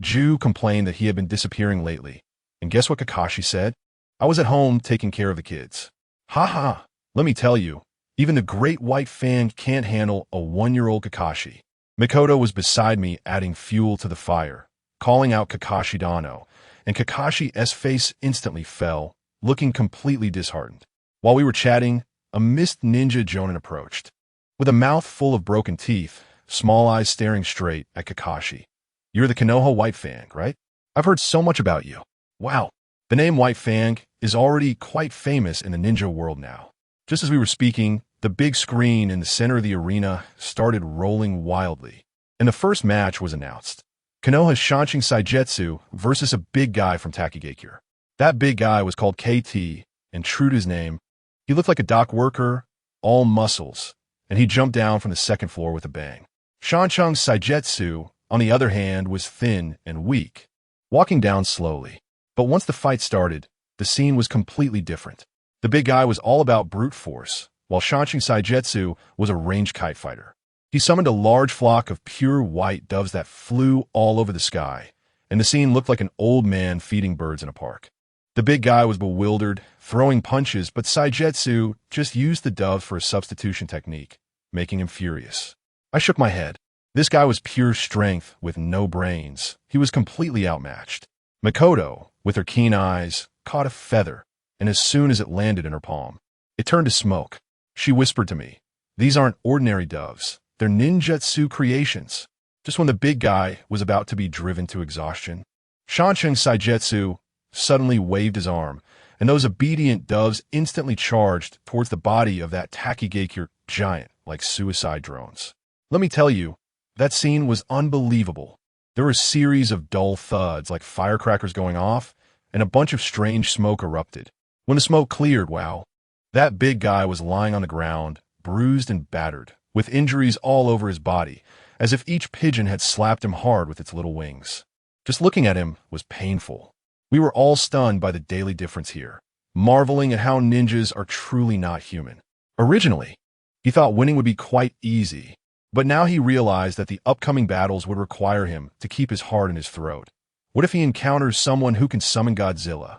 Ju complained that he had been disappearing lately, and guess what Kakashi said? I was at home taking care of the kids. Haha, let me tell you, even the great White Fang can't handle a 1-year-old Kakashi. Mikoto was beside me adding fuel to the fire, calling out Kakashi Dano, and Kakashi's face instantly fell, looking completely disheartened. While we were chatting, a mist ninja Jonin approached. With a mouth full of broken teeth, small eyes staring straight at Kakashi. You're the Konoha White Fang, right? I've heard so much about you. Wow. The name White Fang is already quite famous in the ninja world now. Just as we were speaking, the big screen in the center of the arena started rolling wildly, and the first match was announced. Konoha's Shanshin Saijetsu versus a big guy from Takigakure. That big guy was called KT, and true to his name, he looked like a dock worker, all muscles, and he jumped down from the second floor with a bang. Shanshin Saijetsu, on the other hand, was thin and weak, walking down slowly. But once the fight started, the scene was completely different. The big guy was all about brute force, while Shanshin Saijetsu was a ranged kite fighter. He summoned a large flock of pure white doves that flew all over the sky, and the scene looked like an old man feeding birds in a park. The big guy was bewildered, throwing punches, but Saijetsu just used the doves for a substitution technique, making him furious. I shook my head. This guy was pure strength with no brains. He was completely outmatched. Mikoto, with her keen eyes, caught a feather, and as soon as it landed in her palm, it turned to smoke. She whispered to me, "These aren't ordinary doves. They're ninjutsu creations." Just when the big guy was about to be driven to exhaustion, Shanshin Saijetsu suddenly waved his arm, and those obedient doves instantly charged towards the body of that Takigakure giant like suicide drones. Let me tell you, that scene was unbelievable. There were a series of dull thuds like firecrackers going off, and a bunch of strange smoke erupted. When the smoke cleared, wow, that big guy was lying on the ground, bruised and battered, with injuries all over his body, as if each pigeon had slapped him hard with its little wings. Just looking at him was painful. We were all stunned by the daily difference here, marveling at how ninjas are truly not human. Originally, he thought winning would be quite easy, but now he realized that the upcoming battles would require him to keep his heart in his throat. What if he encounters someone who can summon Godzilla?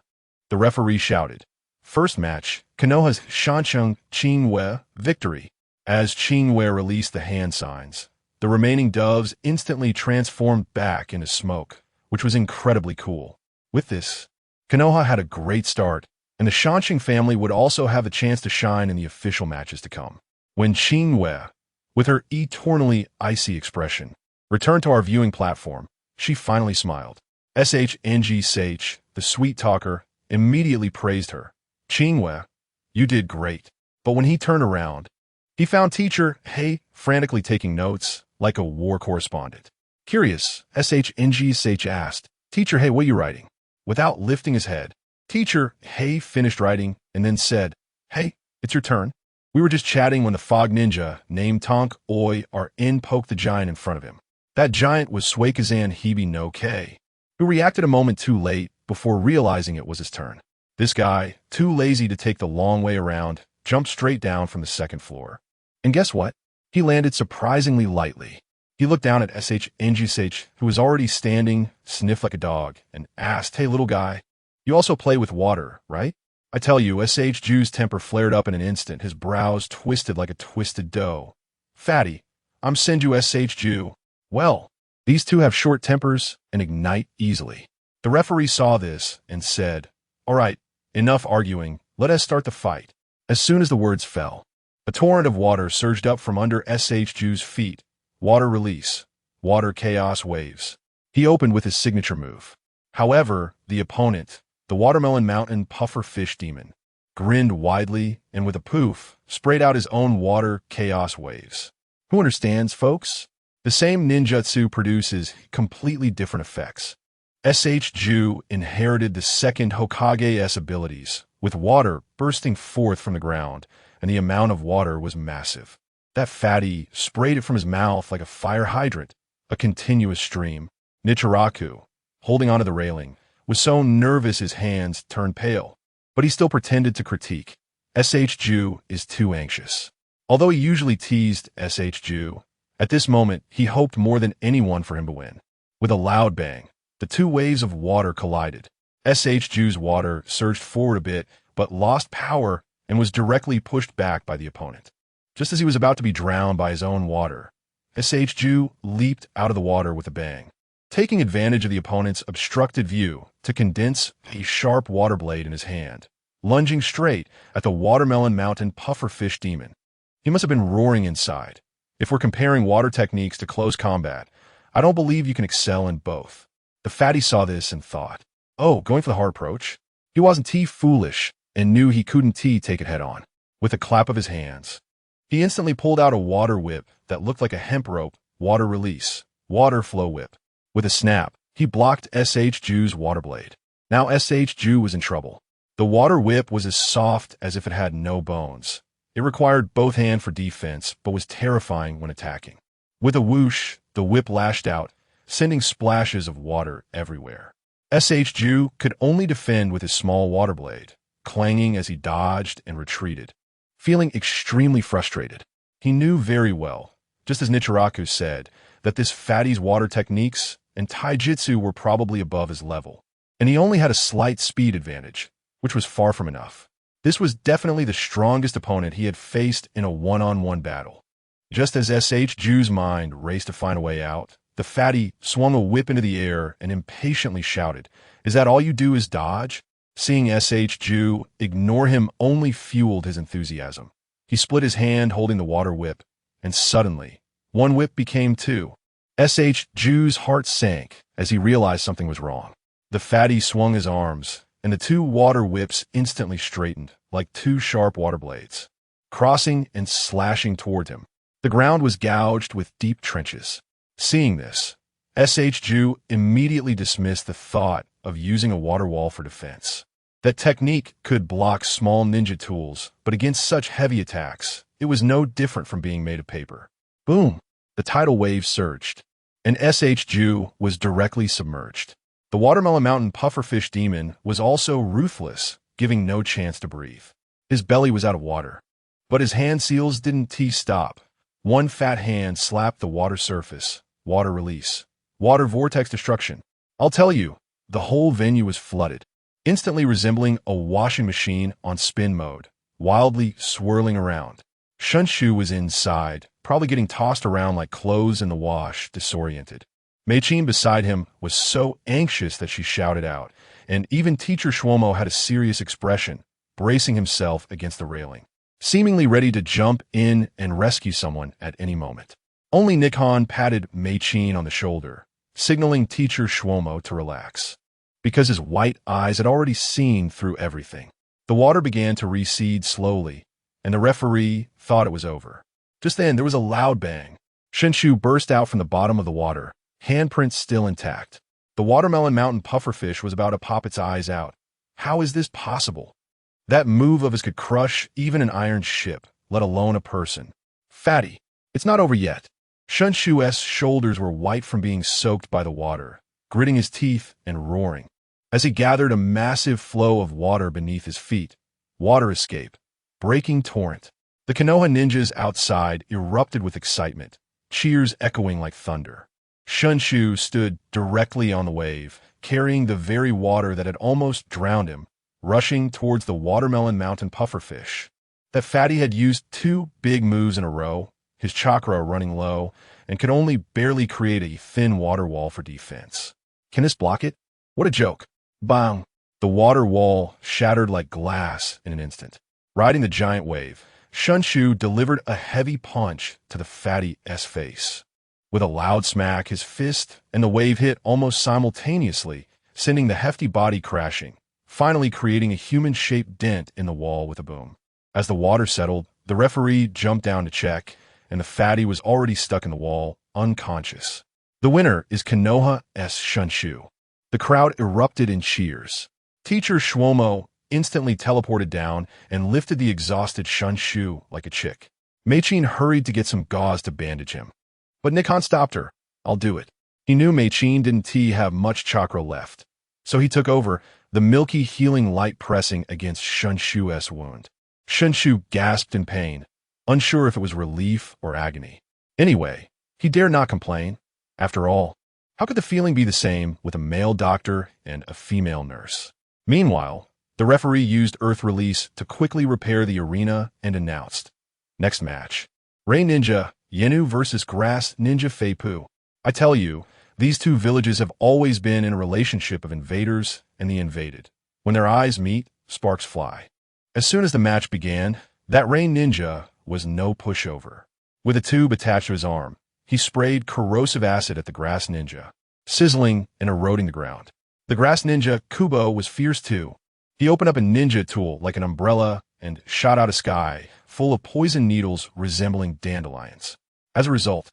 The referee shouted. First match, Konoha's Shanshin Qingwei victory. As Qingwei released the hand signs, the remaining doves instantly transformed back into smoke, which was incredibly cool. With this, Konoha had a great start, and the Shanshin family would also have the chance to shine in the official matches to come. When Qingwei, with her eternally icy expression, returned to our viewing platform, she finally smiled. Hizashi, the sweet talker, immediately praised her. Qingwei, you did great. But when he turned around, he found Teacher Hei frantically taking notes like a war correspondent. Curious, Hizashi asked, Teacher Hei, what are you writing? Without lifting his head, Teacher Hei finished writing and then said, Hey, it's your turn. We were just chatting when the fog ninja named Tonk Oi R.N. poked the giant in front of him. That giant was Suikazan Hibi no K, who reacted a moment too late before realizing it was his turn. This guy, too lazy to take the long way around, jumped straight down from the second floor. And guess what? He landed surprisingly lightly. He looked down at Hizashi, who was already standing, sniffed like a dog, and asked, Hey, little guy, you also play with water, right? I tell you, Hizachi's temper flared up in an instant, his brows twisted like a twisted dough. Fatty, I'm Senju Hizashi. Well, these two have short tempers and ignite easily. The referee saw this and said, All right, enough arguing, let us start the fight. As soon as the words fell, a torrent of water surged up from under Hizachi's feet. Water release, water chaos waves. He opened with his signature move. However, the opponent, the Watermelon Mountain Puffer Fish Demon, grinned widely, and with a poof, sprayed out his own water chaos waves. Who understands, folks? The same ninjutsu produces completely different effects. Ju inherited the second Hokage's abilities, with water bursting forth from the ground, and the amount of water was massive. That fatty sprayed it from his mouth like a fire hydrant, a continuous stream. Nichiraku, holding onto the railing, was so nervous his hands turned pale, but he still pretended to critique. Ju is too anxious. Although he usually teased Ju, at this moment he hoped more than anyone for him to win. With a loud bang, the two waves of water collided. Ju's water surged forward a bit, but lost power and was directly pushed back by the opponent. Just as he was about to be drowned by his own water, Ju leaped out of the water with a bang, taking advantage of the opponent's obstructed view to condense a sharp water blade in his hand, lunging straight at the Watermelon Mountain pufferfish demon. He must have been roaring inside. If we're comparing water techniques to close combat, I don't believe you can excel in both. The fatty saw this and thought, oh, going for the hard approach? He wasn't too foolish and knew he couldn't take it head on. With a clap of his hands, he instantly pulled out a water whip that looked like a hemp rope, water release, water flow whip. With a snap, he blocked Ju's water blade. Now Ju was in trouble. The water whip was as soft as if it had no bones. It required both hands for defense, but was terrifying when attacking. With a whoosh, the whip lashed out, sending splashes of water everywhere. Ju could only defend with his small water blade, clanging as he dodged and retreated, feeling extremely frustrated. He knew very well, just as Nichiraku said, that this fatty's water techniques and taijutsu were probably above his level, and he only had a slight speed advantage, which was far from enough. This was definitely the strongest opponent he had faced in a one-on-one battle. Just as Ju's mind raced to find a way out, the fatty swung a whip into the air and impatiently shouted, "Is that all you do is dodge?" Seeing Ju ignore him only fueled his enthusiasm. He split his hand holding the water whip, and suddenly, one whip became two. Ju's heart sank as he realized something was wrong. The fatty swung his arms, and the two water whips instantly straightened, like two sharp water blades, crossing and slashing toward him. The ground was gouged with deep trenches. Seeing this, Ju immediately dismissed the thought of using a water wall for defense. That technique could block small ninja tools, but against such heavy attacks, it was no different from being made of paper. Boom! The tidal wave surged, and Ju was directly submerged. The Watermelon Mountain pufferfish demon was also ruthless, giving no chance to breathe. His belly was out of water, but his hand seals didn't stop. One fat hand slapped the water surface, water release, water vortex destruction. I'll tell you, the whole venue was flooded, instantly resembling a washing machine on spin mode, wildly swirling around. Shunshu was inside, probably getting tossed around like clothes in the wash, disoriented. Meichin beside him was so anxious that she shouted out, and even Teacher Shwomo had a serious expression, bracing himself against the railing, seemingly ready to jump in and rescue someone at any moment. Only Nikon patted Meichin on the shoulder, signaling Teacher Shwomo to relax, because his white eyes had already seen through everything. The water began to recede slowly, and the referee thought it was over. Just then, there was a loud bang. Shunshu burst out from the bottom of the water, handprints still intact. The Watermelon Mountain pufferfish was about to pop its eyes out. How is this possible? That move of his could crush even an iron ship, let alone a person. Fatty, it's not over yet. Shunshu's shoulders were white from being soaked by the water, gritting his teeth and roaring. As he gathered a massive flow of water beneath his feet, water escape, breaking torrent. The Konoha ninjas outside erupted with excitement, cheers echoing like thunder. Shunshu stood directly on the wave, carrying the very water that had almost drowned him, rushing towards the Watermelon Mountain pufferfish. That fatty had used two big moves in a row, his chakra running low, and could only barely create a thin water wall for defense. Can this block it? What a joke. Bang! The water wall shattered like glass in an instant. Riding the giant wave, Shunshu delivered a heavy punch to the fatty's face. With a loud smack, his fist and the wave hit almost simultaneously, sending the hefty body crashing, finally creating a human-shaped dent in the wall with a boom. As the water settled, the referee jumped down to check, and the fatty was already stuck in the wall, unconscious. The winner is Konoha Shunshu. The crowd erupted in cheers. Teacher Shwomo instantly teleported down and lifted the exhausted Shunshu like a chick. Meichin hurried to get some gauze to bandage him. But Nikon stopped her. I'll do it. He knew Meichin didn't have much chakra left. So he took over, the milky healing light pressing against Shunshu's wound. Shunshu gasped in pain, unsure if it was relief or agony. Anyway, he dared not complain. After all, how could the feeling be the same with a male doctor and a female nurse? Meanwhile, the referee used Earth Release to quickly repair the arena and announced, next match, Rain Ninja Yenu versus Grass Ninja Feipu. I tell you, these two villages have always been in a relationship of invaders and the invaded. When their eyes meet, sparks fly. As soon as the match began, that Rain Ninja was no pushover. With a tube attached to his arm, he sprayed corrosive acid at the Grass Ninja, sizzling and eroding the ground. The Grass Ninja, Kubo, was fierce too. He opened up a ninja tool like an umbrella and shot out a sky full of poison needles resembling dandelions. As a result,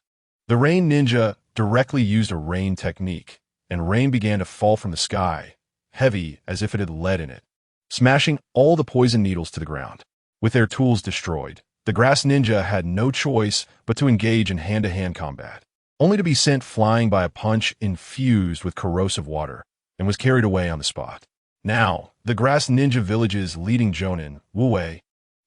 the Rain Ninja directly used a rain technique, and rain began to fall from the sky, heavy as if it had lead in it, smashing all the poison needles to the ground. With their tools destroyed, the Grass Ninja had no choice but to engage in hand-to-hand combat, only to be sent flying by a punch infused with corrosive water, and was carried away on the spot. Now, the Grass Ninja village's leading jonin, Wu Wei,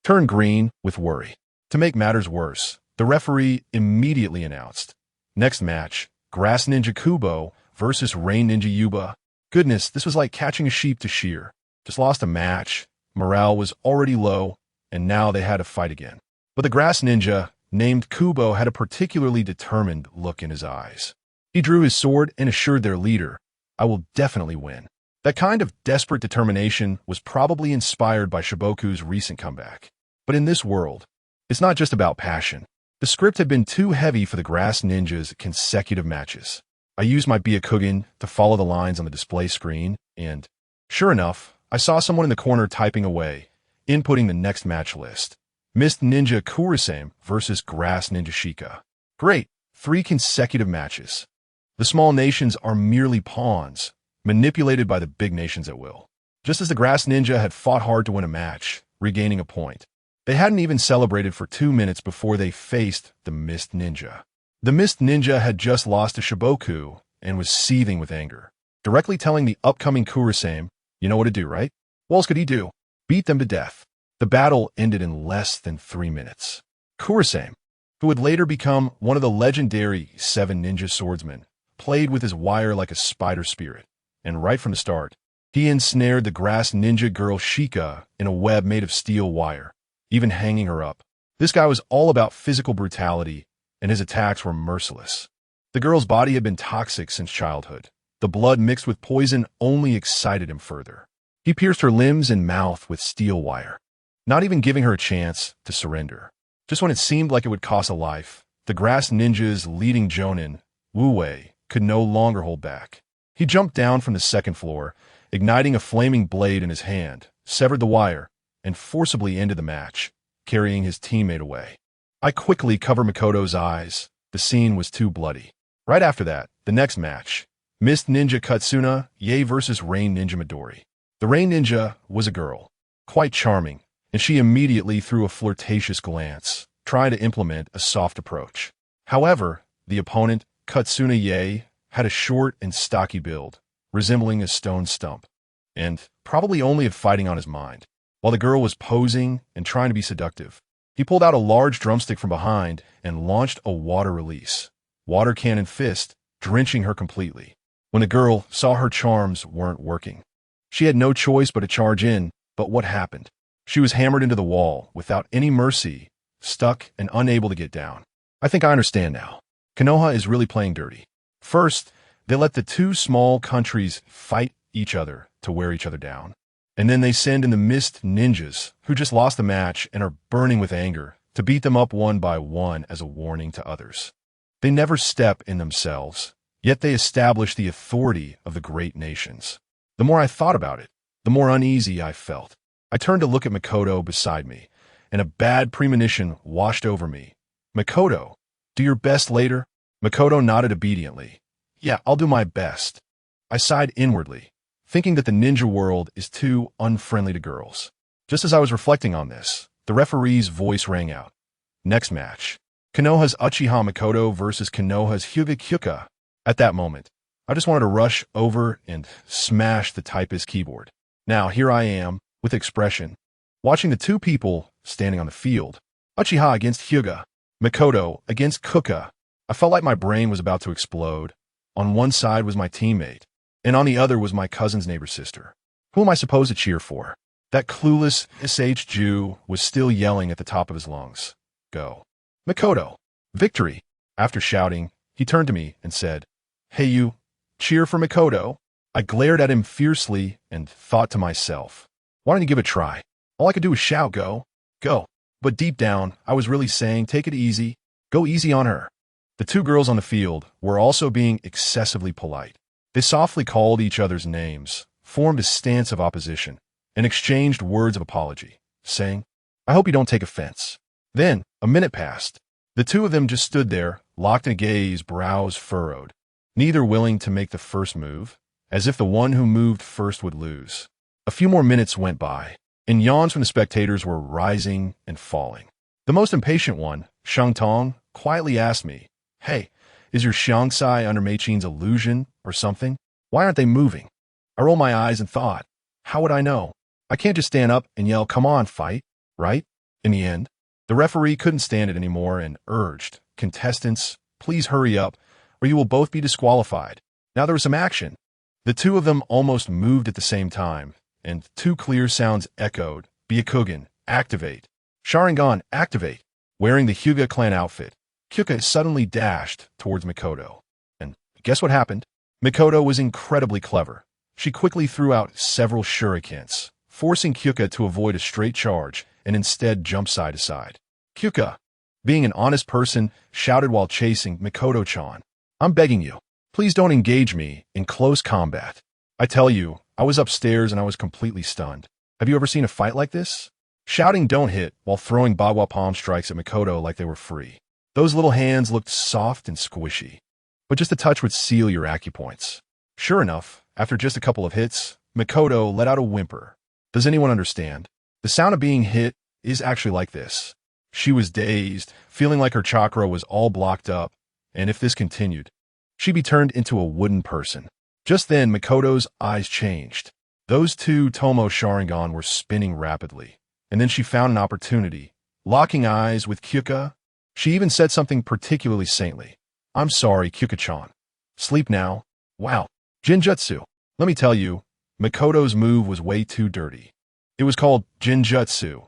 turned green with worry. To make matters worse, the referee immediately announced, next match, Grass Ninja Kubo versus Rain Ninja Yuba. Goodness, this was like catching a sheep to shear. Just lost a match, morale was already low, and now they had to fight again. But the Grass Ninja, named Kubo, had a particularly determined look in his eyes. He drew his sword and assured their leader, I will definitely win. That kind of desperate determination was probably inspired by Shiboku's recent comeback. But in this world, it's not just about passion. The script had been too heavy for the Grass Ninja's consecutive matches. I used my Byakugan to follow the lines on the display screen, and, sure enough, I saw someone in the corner typing away, inputting the next match list. Mist Ninja Kurasame versus Grass Ninja Shika. Great, 3 consecutive matches. The small nations are merely pawns, manipulated by the big nations at will. Just as the Grass Ninja had fought hard to win a match, regaining a point, they hadn't even celebrated for 2 minutes before they faced the Mist Ninja. The Mist Ninja had just lost to Shiboku and was seething with anger, directly telling the upcoming Kurasame, you know what to do, right? What else could he do? Beat them to death. The battle ended in less than 3 minutes. Kurasame, who would later become one of the legendary 7 ninja swordsmen, played with his wire like a spider spirit. And right from the start, he ensnared the Grass Ninja girl Shika in a web made of steel wire, even hanging her up. This guy was all about physical brutality, and his attacks were merciless. The girl's body had been toxic since childhood. The blood mixed with poison only excited him further. He pierced her limbs and mouth with steel wire, not even giving her a chance to surrender. Just when it seemed like it would cost a life, the Grass Ninja's leading jonin, Wu Wei, could no longer hold back. He jumped down from the 2nd floor, igniting a flaming blade in his hand, severed the wire, and forcibly ended the match, carrying his teammate away. I quickly covered Makoto's eyes. The scene was too bloody. Right after that, the next match, Mist Ninja Katsuna Ye versus Rain Ninja Midori. The Rain Ninja was a girl, quite charming, and she immediately threw a flirtatious glance, trying to implement a soft approach. However, the opponent, Katsuna Ye, had a short and stocky build, resembling a stone stump, and probably only had fighting on his mind. While the girl was posing and trying to be seductive, he pulled out a large drumstick from behind and launched a water release, water cannon fist, drenching her completely. When the girl saw her charms weren't working, she had no choice but to charge in, but what happened? She was hammered into the wall without any mercy, stuck and unable to get down. I think I understand now. Konoha is really playing dirty. First, they let the 2 small countries fight each other to wear each other down. And then they send in the Mist Ninjas, who just lost the match and are burning with anger, to beat them up one by one as a warning to others. They never step in themselves, yet they establish the authority of the great nations. The more I thought about it, the the more uneasy I felt. I turned to look at Makoto beside me, and a bad premonition washed over me. Makoto, do your best later? Makoto nodded obediently. Yeah, I'll do my best. I sighed inwardly, thinking that the ninja world is too unfriendly to girls. Just as I was reflecting on this, the referee's voice rang out. Next match. Konoha's Uchiha Makoto versus Konoha's HyugaHizashi. At that moment, I just wanted to rush over and smash the typist's keyboard. Now, here I am, with expression, watching the two people standing on the field. Uchiha against Hyuga, Makoto against Kuka. I felt like my brain was about to explode. On one side was my teammate, and on the other was my cousin's neighbor's sister. Who am I supposed to cheer for? That clueless SH Jew was still yelling at the top of his lungs. Go. Makoto. Victory. After shouting, he turned to me and said, Hey you, cheer for Makoto? I glared at him fiercely and thought to myself, why don't you give it a try? All I could do was shout, go, go. But deep down, I was really saying, take it easy, go easy on her. The two girls on the field were also being excessively polite. They softly called each other's names, formed a stance of opposition, and exchanged words of apology, saying, I hope you don't take offense. Then, a minute passed. The two of them just stood there, locked in a gaze, brows furrowed, neither willing to make the first move, as if the one who moved first would lose. A few more minutes went by, and yawns from the spectators were rising and falling. The most impatient one, Shang Tong, quietly asked me, Hey, is your Shangsai under Meichin's illusion or something? Why aren't they moving? I rolled my eyes and thought, how would I know? I can't just stand up and yell, come on, fight, right? In the end, the referee couldn't stand it anymore and urged, contestants, please hurry up, or you will both be disqualified. Now there was some action. The two of them almost moved at the same time, and two clear sounds echoed, Byakugan, activate. Sharingan, activate. Wearing the Hyuga clan outfit, Kyuka suddenly dashed towards Makoto. And guess what happened? Makoto was incredibly clever. She quickly threw out several shurikens, forcing Kyuka to avoid a straight charge and instead jump side to side. Kyuka, being an honest person, shouted while chasing Makoto-chan. I'm begging you, please don't engage me in close combat. I tell you, I was upstairs and I was completely stunned. Have you ever seen a fight like this? Shouting don't hit while throwing bagua palm strikes at Makoto like they were free. Those little hands looked soft and squishy, but just a touch would seal your acupoints. Sure enough, after just a couple of hits, Makoto let out a whimper. Does anyone understand? The sound of being hit is actually like this. She was dazed, feeling like her chakra was all blocked up, and if this continued, she'd be turned into a wooden person. Just then, Makoto's eyes changed. Those two Tomo Sharingan were spinning rapidly, and then she found an opportunity. Locking eyes with Kyuka, she even said something particularly saintly. I'm sorry, Kyuka-chan. Sleep now. Wow. Jinjutsu. Let me tell you, Makoto's move was way too dirty. It was called Jinjutsu,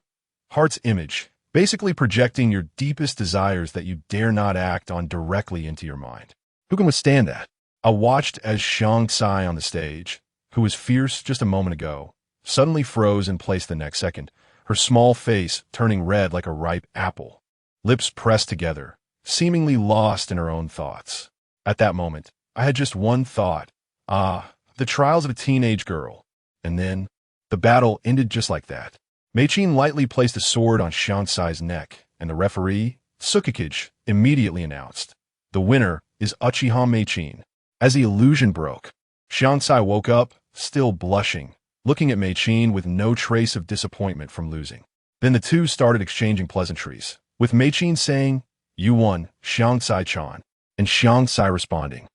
heart's image, basically projecting your deepest desires that you dare not act on directly into your mind. Who can withstand that? I watched as Shangsai on the stage, who was fierce just a moment ago, suddenly froze in place the next second, her small face turning red like a ripe apple, lips pressed together, seemingly lost in her own thoughts. At that moment, I had just one thought. The trials of a teenage girl. And then, the battle ended just like that. Meichin lightly placed a sword on Shangsai's neck, and the referee, Tsukikage, immediately announced, the winner is Uchiha Meichin. As the illusion broke, Shangsai woke up, still blushing, looking at Meichin with no trace of disappointment from losing. Then the two started exchanging pleasantries, with Meichin saying, You won, Shangsai-chan, and Shangsai responding,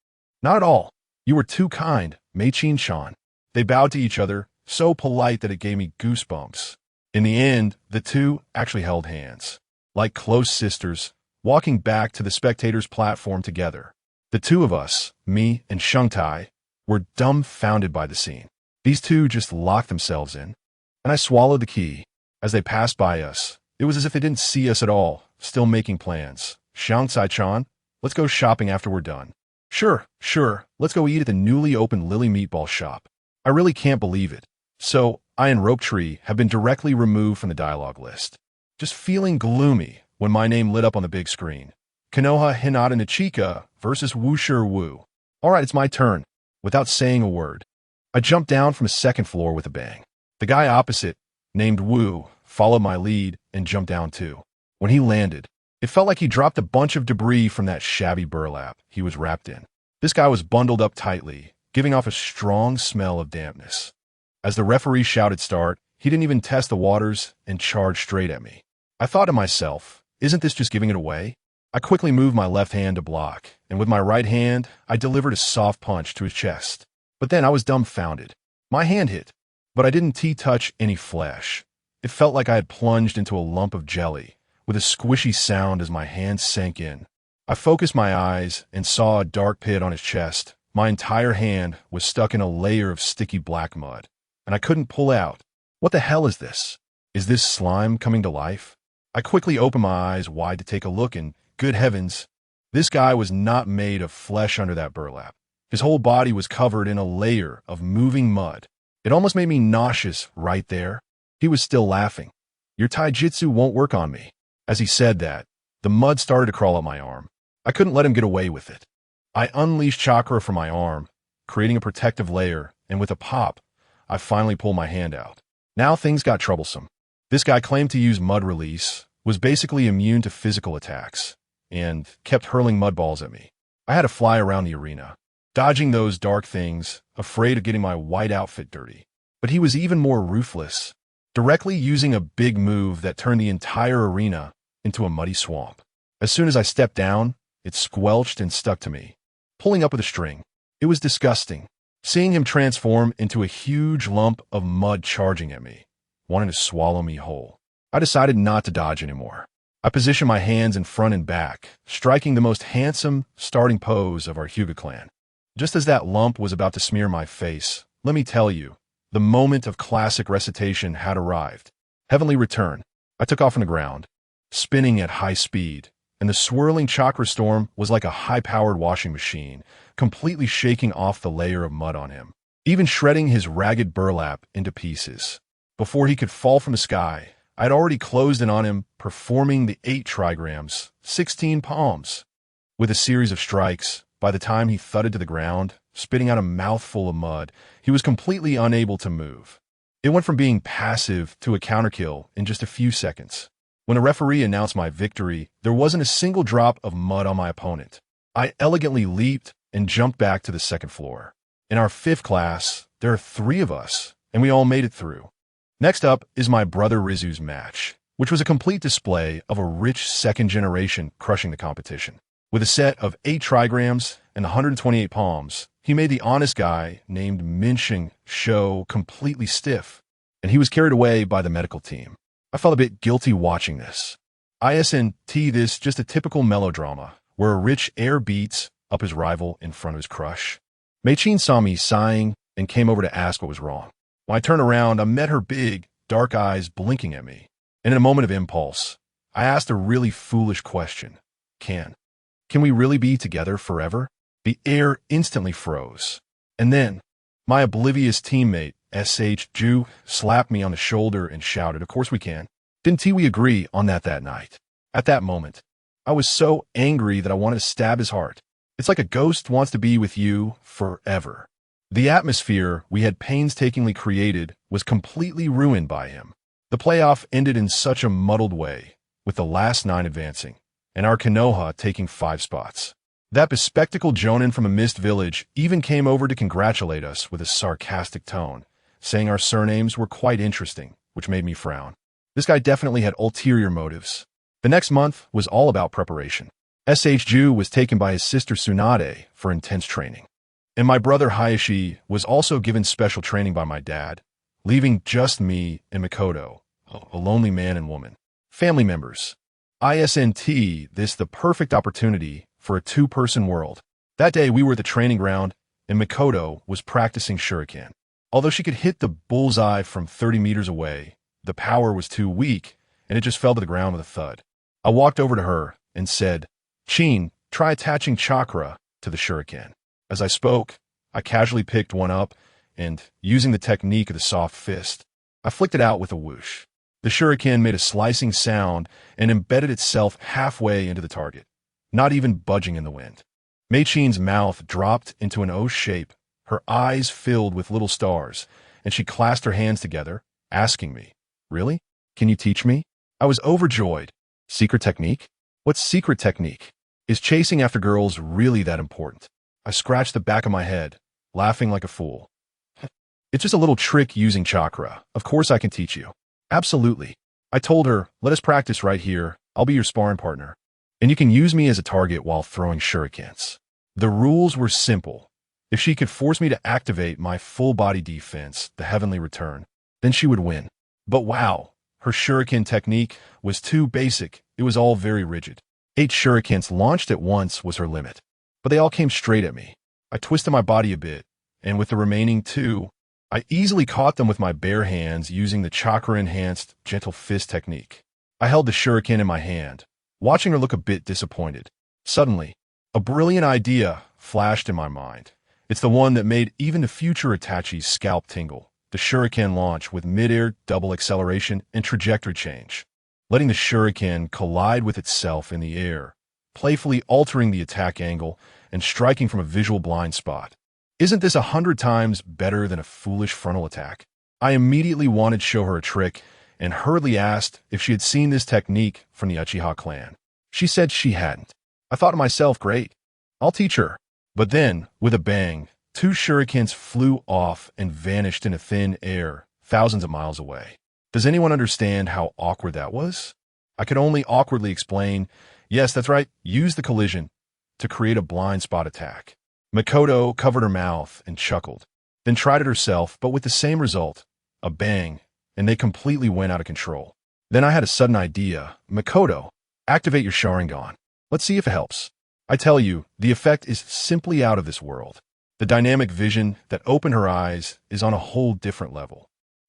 Not at all. You were too kind, Meichin-chan. They bowed to each other, so polite that it gave me goosebumps. In the end, the two actually held hands, like close sisters, walking back to the spectators' platform together. The two of us, me and Shungtai, were dumbfounded by the scene. These two just locked themselves in, and I swallowed the key. As they passed by us, it was as if they didn't see us at all, still making plans. Shangsai-chan, let's go shopping after we're done. Sure, let's go eat at the newly opened Lily Meatball shop. I really can't believe it. So, I and Rope Tree have been directly removed from the dialogue list. Just feeling gloomy when my name lit up on the big screen. Konoha Hinata Nichika versus Wusher Wu. Alright, it's my turn. Without saying a word, I jumped down from the second floor with a bang. The guy opposite, named Wu, followed my lead and jumped down too. When he landed, it felt like he dropped a bunch of debris from that shabby burlap he was wrapped in. This guy was bundled up tightly, giving off a strong smell of dampness. As the referee shouted start, he didn't even test the waters and charged straight at me. I thought to myself, isn't this just giving it away? I quickly moved my left hand to block, and with my right hand, I delivered a soft punch to his chest. But then I was dumbfounded. My hand hit, but I didn't touch any flesh. It felt like I had plunged into a lump of jelly, with a squishy sound as my hand sank in. I focused my eyes and saw a dark pit on his chest. My entire hand was stuck in a layer of sticky black mud, and I couldn't pull out. What the hell is this? Is this slime coming to life? I quickly opened my eyes wide to take a look, and good heavens, this guy was not made of flesh under that burlap. His whole body was covered in a layer of moving mud. It almost made me nauseous right there. He was still laughing. Your taijutsu won't work on me. As he said that, the mud started to crawl up my arm. I couldn't let him get away with it. I unleashed chakra from my arm, creating a protective layer, and with a pop, I finally pulled my hand out. Now things got troublesome. This guy claimed to use mud release, was basically immune to physical attacks, and kept hurling mud balls at me. I had to fly around the arena, dodging those dark things, afraid of getting my white outfit dirty. But he was even more ruthless, directly using a big move that turned the entire arena into a muddy swamp. As soon as I stepped down, it squelched and stuck to me, pulling up with a string. It was disgusting, seeing him transform into a huge lump of mud charging at me, wanting to swallow me whole. I decided not to dodge anymore. I positioned my hands in front and back, striking the most handsome starting pose of our Hyuga clan. Just as that lump was about to smear my face, let me tell you, the moment of classic recitation had arrived. Heavenly Return. I took off on the ground, spinning at high speed, and the swirling chakra storm was like a high-powered washing machine, completely shaking off the layer of mud on him, even shredding his ragged burlap into pieces. Before he could fall from the sky, I'd already closed in on him, performing the 8 trigrams, 16 palms. With a series of strikes, by the time he thudded to the ground, spitting out a mouthful of mud, he was completely unable to move. It went from being passive to a counterkill in just a few seconds. When the referee announced my victory, there wasn't a single drop of mud on my opponent. I elegantly leaped and jumped back to the second floor. In our 5th class, there are 3 of us, and we all made it through. Next up is my brother Rizu's match, which was a complete display of a rich second generation crushing the competition. With a set of 8 trigrams and 128 palms, he made the honest guy named Minsheng show completely stiff, and he was carried away by the medical team. I felt a bit guilty watching this. ISNT this just a typical melodrama, where a rich heir beats up his rival in front of his crush. Mei-chin saw me sighing and came over to ask what was wrong. When I turned around, I met her big, dark eyes blinking at me. And in a moment of impulse, I asked a really foolish question. Can we really be together forever? The air instantly froze. And then, my oblivious teammate, S.H. Ju, slapped me on the shoulder and shouted, "Of course we can. Didn't we agree on that night?" At that moment, I was so angry that I wanted to stab his heart. It's like a ghost wants to be with you forever. The atmosphere we had painstakingly created was completely ruined by him. The playoff ended in such a muddled way, with the last 9 advancing, and our Konoha taking 5 spots. That bespectacled jonin from a mist village even came over to congratulate us with a sarcastic tone, saying our surnames were quite interesting, which made me frown. This guy definitely had ulterior motives. The next month was all about preparation. S.H. Ju was taken by his sister Tsunade for intense training. And my brother Hizashi was also given special training by my dad, leaving just me and Mikoto, a lonely man and woman. Family members. ISNT this the perfect opportunity for a 2-person world. That day we were at the training ground, and Mikoto was practicing shuriken. Although she could hit the bullseye from 30 meters away, the power was too weak, and it just fell to the ground with a thud. I walked over to her and said, "Chin, try attaching chakra to the shuriken." As I spoke, I casually picked one up, and, using the technique of the soft fist, I flicked it out with a whoosh. The shuriken made a slicing sound and embedded itself halfway into the target, not even budging in the wind. Mei-chin's mouth dropped into an O shape, her eyes filled with little stars, and she clasped her hands together, asking me, "Really? Can you teach me?" I was overjoyed. Secret technique? What's secret technique? Is chasing after girls really that important? I scratched the back of my head, laughing like a fool. It's just a little trick using chakra. Of course I can teach you. Absolutely. I told her, let us practice right here. I'll be your sparring partner. And you can use me as a target while throwing shurikens. The rules were simple. If she could force me to activate my full body defense, the heavenly return, then she would win. But wow, her shuriken technique was too basic. It was all very rigid. 8 shurikens launched at once was her limit. But they all came straight at me. I twisted my body a bit, and with the remaining 2, I easily caught them with my bare hands using the chakra-enhanced gentle fist technique. I held the shuriken in my hand, watching her look a bit disappointed. Suddenly, a brilliant idea flashed in my mind. It's the one that made even the future Itachi's scalp tingle. The shuriken launch with mid-air double acceleration and trajectory change, letting the shuriken collide with itself in the air, playfully altering the attack angle and striking from a visual blind spot. Isn't this 100 times better than a foolish frontal attack? I immediately wanted to show her a trick and hurriedly asked if she had seen this technique from the Uchiha clan. She said she hadn't. I thought to myself, great, I'll teach her. But then, with a bang, 2 shurikens flew off and vanished in a thin air, thousands of miles away. Does anyone understand how awkward that was? I could only awkwardly explain, yes, that's right, use the collision to create a blind spot attack. Makoto covered her mouth and chuckled, then tried it herself, but with the same result, a bang, and they completely went out of control. Then I had a sudden idea. Makoto, activate your Sharingan. Let's see if it helps. I tell you, the effect is simply out of this world. The dynamic vision that opened her eyes is on a whole different level.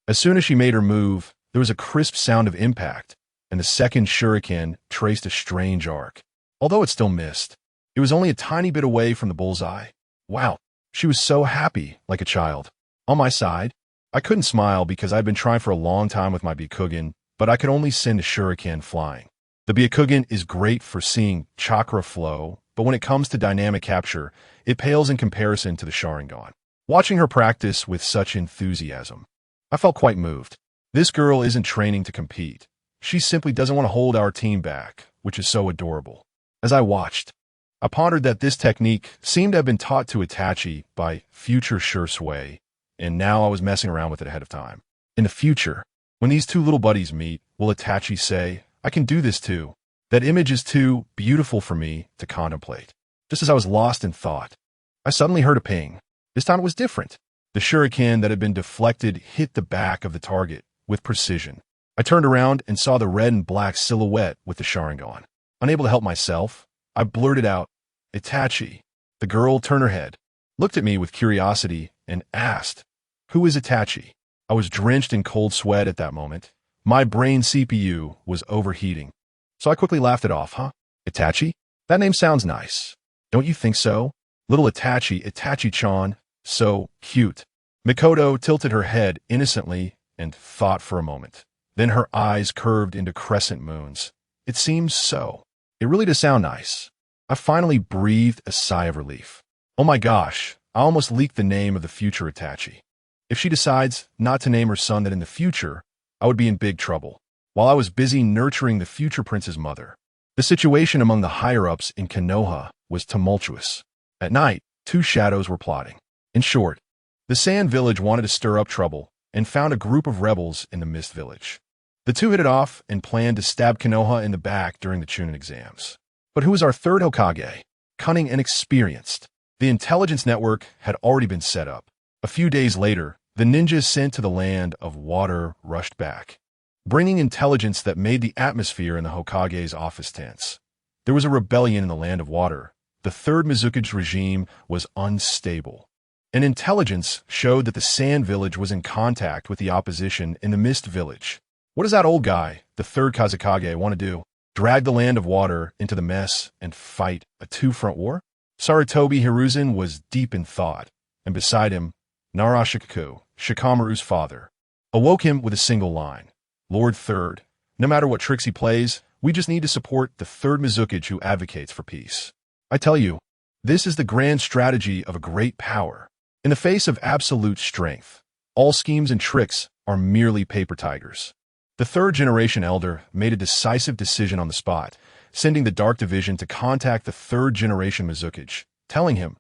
As soon as she made her move, there was a crisp sound of impact, and the second shuriken traced a strange arc. Although it still missed, it was only a tiny bit away from the bullseye. Wow, she was so happy, like a child. On my side, I couldn't smile because I'd been trying for a long time with my Byakugan, but I could only send a shuriken flying. The Byakugan is great for seeing chakra flow, but when it comes to dynamic capture, it pales in comparison to the Sharingan. Watching her practice with such enthusiasm, I felt quite moved. This girl isn't training to compete. She simply doesn't want to hold our team back, which is so adorable. As I watched, I pondered that this technique seemed to have been taught to Itachi by future Shursui, and now I was messing around with it ahead of time. In the future, when these 2 little buddies meet, will Itachi say, I can do this too? That image is too beautiful for me to contemplate. Just as I was lost in thought, I suddenly heard a ping. This time it was different. The shuriken that had been deflected hit the back of the target with precision. I turned around and saw the red and black silhouette with the Sharingan. Unable to help myself, I blurted out, Itachi. The girl turned her head, looked at me with curiosity, and asked, who is Itachi? I was drenched in cold sweat at that moment. My brain CPU was overheating. So I quickly laughed it off, Itachi? That name sounds nice. Don't you think so? Little Itachi, Itachi-chan, so cute. Mikoto tilted her head innocently and thought for a moment. Then her eyes curved into crescent moons. It seems so. It really does sound nice. I finally breathed a sigh of relief. Oh my gosh, I almost leaked the name of the future Itachi. If she decides not to name her son that in the future, I would be in big trouble. While I was busy nurturing the future prince's mother, the situation among the higher-ups in Konoha was tumultuous. At night, 2 shadows were plotting. In short, the Sand Village wanted to stir up trouble and found a group of rebels in the Mist Village. The 2 hit it off and planned to stab Konoha in the back during the Chunin exams. But who was our third Hokage? Cunning and experienced. The intelligence network had already been set up. A few days later, the ninjas sent to the land of water rushed back, bringing intelligence that made the atmosphere in the Hokage's office tense. There was a rebellion in the land of water. The third Mizukage regime was unstable. And intelligence showed that the Sand Village was in contact with the opposition in the Mist Village. What does that old guy, the third Kazekage, want to do? Drag the land of water into the mess and fight a 2-front war? Sarutobi Hiruzen was deep in thought, and beside him, Narashikaku, Shikamaru's father, awoke him with a single line. Lord Third, no matter what tricks he plays, we just need to support the third Mizukage who advocates for peace. I tell you, this is the grand strategy of a great power. In the face of absolute strength, all schemes and tricks are merely paper tigers. The third-generation elder made a decisive decision on the spot, sending the Dark Division to contact the third-generation Mizukage, telling him,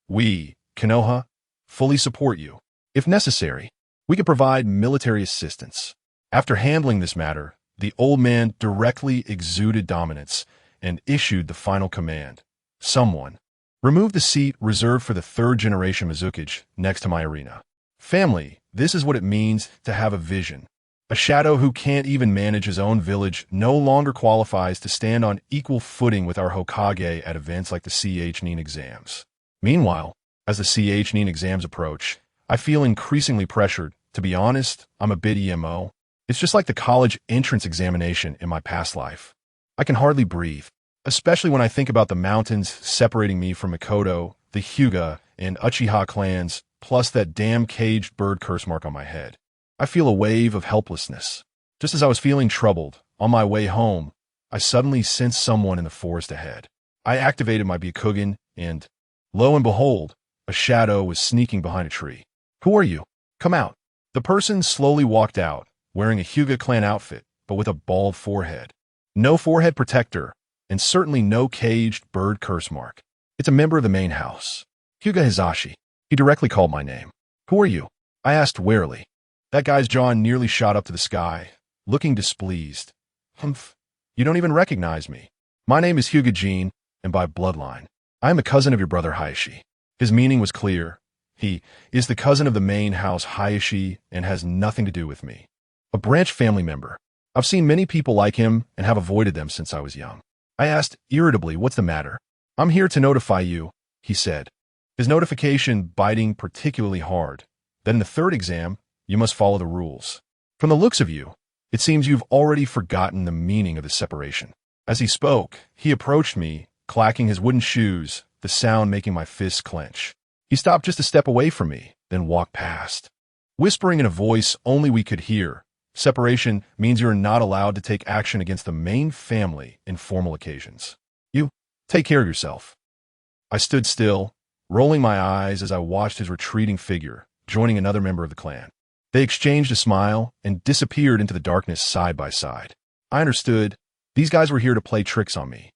"We, Konoha, fully support you. If necessary, we could provide military assistance." After handling this matter, the old man directly exuded dominance and issued the final command. "Someone, remove the seat reserved for the third-generation Mizukage next to my arena. Family, this is what it means to have a vision. A shadow who can't even manage his own village no longer qualifies to stand on equal footing with our Hokage at events like the CH-9 exams." Meanwhile, as the CH-9 exams approach, I feel increasingly pressured. To be honest, I'm a bit emo. It's just like the college entrance examination in my past life. I can hardly breathe, especially when I think about the mountains separating me from Mikoto, the Hyuga, and Uchiha clans, plus that damn caged bird curse mark on my head. I feel a wave of helplessness. Just as I was feeling troubled, on my way home, I suddenly sensed someone in the forest ahead. I activated my Byakugan, and, lo and behold, a shadow was sneaking behind a tree. "Who are you? Come out." The person slowly walked out, wearing a Hyuga clan outfit, but with a bald forehead. No forehead protector, and certainly no caged bird curse mark. It's a member of the main house. HyugaHizashi. He directly called my name. "Who are you?" I asked warily. That guy's jaw nearly shot up to the sky, looking displeased. "Humph, you don't even recognize me. My name is Hyuga, and by bloodline, I am a cousin of your brother Hizashi." His meaning was clear. He is the cousin of the main house Hizashi and has nothing to do with me. A branch family member. I've seen many people like him and have avoided them since I was young. I asked irritably, "What's the matter?" "I'm here to notify you," he said, his notification biting particularly hard. "That in the third exam, you must follow the rules. From the looks of you, it seems you've already forgotten the meaning of the separation." As he spoke, he approached me, clacking his wooden shoes, the sound making my fists clench. He stopped just a step away from me, then walked past, whispering in a voice only we could hear. "Separation means you're not allowed to take action against the main family in formal occasions. You, take care of yourself." I stood still, rolling my eyes as I watched his retreating figure, joining another member of the clan. They exchanged a smile and disappeared into the darkness side by side. I understood. These guys were here to play tricks on me.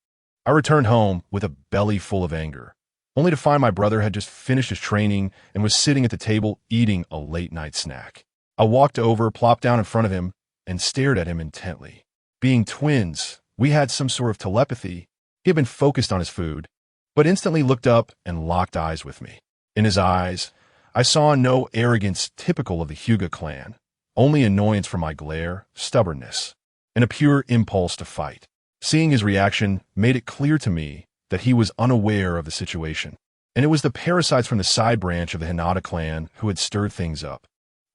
I returned home with a belly full of anger, only to find my brother had just finished his training and was sitting at the table eating a late-night snack. I walked over, plopped down in front of him, and stared at him intently. Being twins, we had some sort of telepathy. He had been focused on his food, but instantly looked up and locked eyes with me. In his eyes, I saw no arrogance typical of the Hyuga clan, only annoyance for my glare, stubbornness, and a pure impulse to fight. Seeing his reaction made it clear to me that he was unaware of the situation, and it was the parasites from the side branch of the Hinata clan who had stirred things up.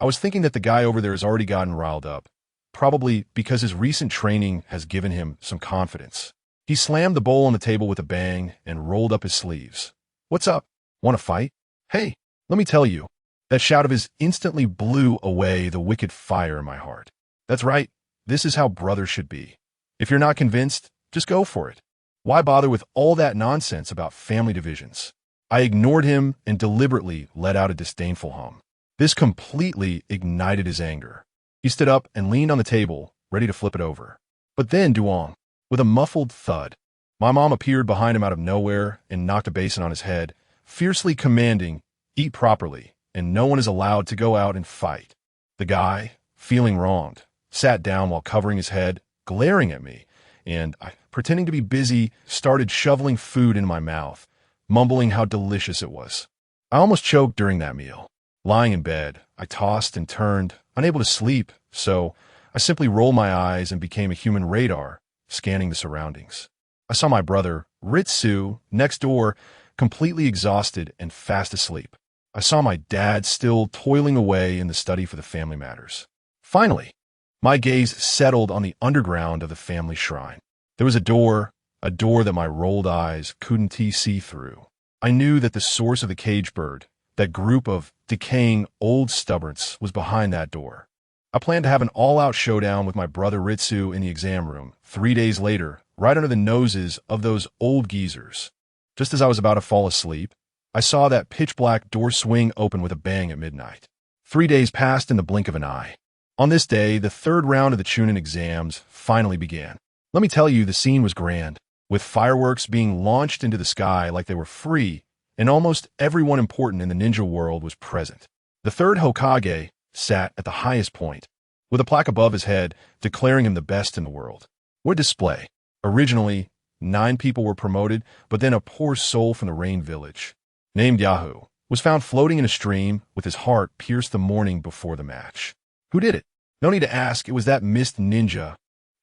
I was thinking that the guy over there has already gotten riled up, probably because his recent training has given him some confidence. He slammed the bowl on the table with a bang and rolled up his sleeves. "What's up? Want to fight? Hey, let me tell you." That shout of his instantly blew away the wicked fire in my heart. That's right, this is how brothers should be. If you're not convinced, just go for it. Why bother with all that nonsense about family divisions? I ignored him and deliberately let out a disdainful hum. This completely ignited his anger. He stood up and leaned on the table, ready to flip it over. But then, Duong, with a muffled thud, my mom appeared behind him out of nowhere and knocked a basin on his head, fiercely commanding, "Eat properly, and no one is allowed to go out and fight." The guy, feeling wronged, sat down while covering his head, glaring at me, and pretending to be busy, started shoveling food in my mouth, mumbling how delicious it was. I almost choked during that meal. Lying in bed, I tossed and turned, unable to sleep, so I simply rolled my eyes and became a human radar, scanning the surroundings. I saw my brother, Ritsu, next door, completely exhausted and fast asleep. I saw my dad still toiling away in the study for the family matters. Finally, my gaze settled on the underground of the family shrine. There was a door that my rolled eyes couldn't see through. I knew that the source of the cage bird, that group of decaying old stubborns, was behind that door. I planned to have an all-out showdown with my brother Ritsu in the exam room 3 days later, right under the noses of those old geezers. Just as I was about to fall asleep, I saw that pitch-black door swing open with a bang at midnight. 3 days passed in the blink of an eye. On this day, the third round of the Chunin exams finally began. Let me tell you, the scene was grand, with fireworks being launched into the sky like they were free, and almost everyone important in the ninja world was present. The third Hokage sat at the highest point, with a plaque above his head declaring him the best in the world. What a display! Originally, 9 people were promoted, but then a poor soul from the Rain Village, named Yahoo, was found floating in a stream with his heart pierced the morning before the match. Who did it? No need to ask, it was that mist ninja,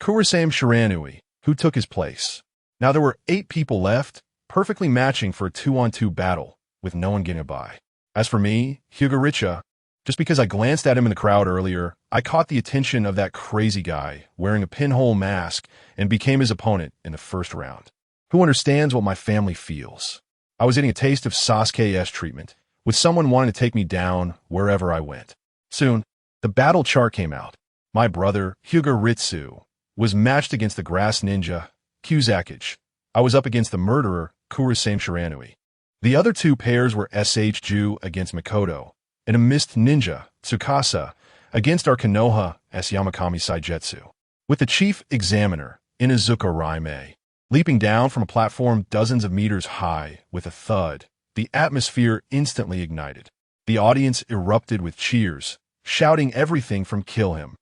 Kurasame Shiranui, who took his place. Now there were 8 people left, perfectly matching for a 2-on-2 battle, with no one getting a bye. As for me, HyugaHizashi, just because I glanced at him in the crowd earlier, I caught the attention of that crazy guy wearing a pinhole mask and became his opponent in the first round. Who understands what my family feels? I was getting a taste of Sasuke-esque treatment, with someone wanting to take me down wherever I went. Soon, the battle chart came out. My brother, HyugaHizashi, was matched against the grass ninja, Hizashi. I was up against the murderer, Kurasame Shiranui. The other 2 pairs were SH against Mikoto, and a mist ninja, Tsukasa, against our Konoha Yamakami Saijetsu. With the chief examiner, Inuzuka Raime, leaping down from a platform dozens of meters high with a thud, the atmosphere instantly ignited. The audience erupted with cheers, shouting everything from "kill him"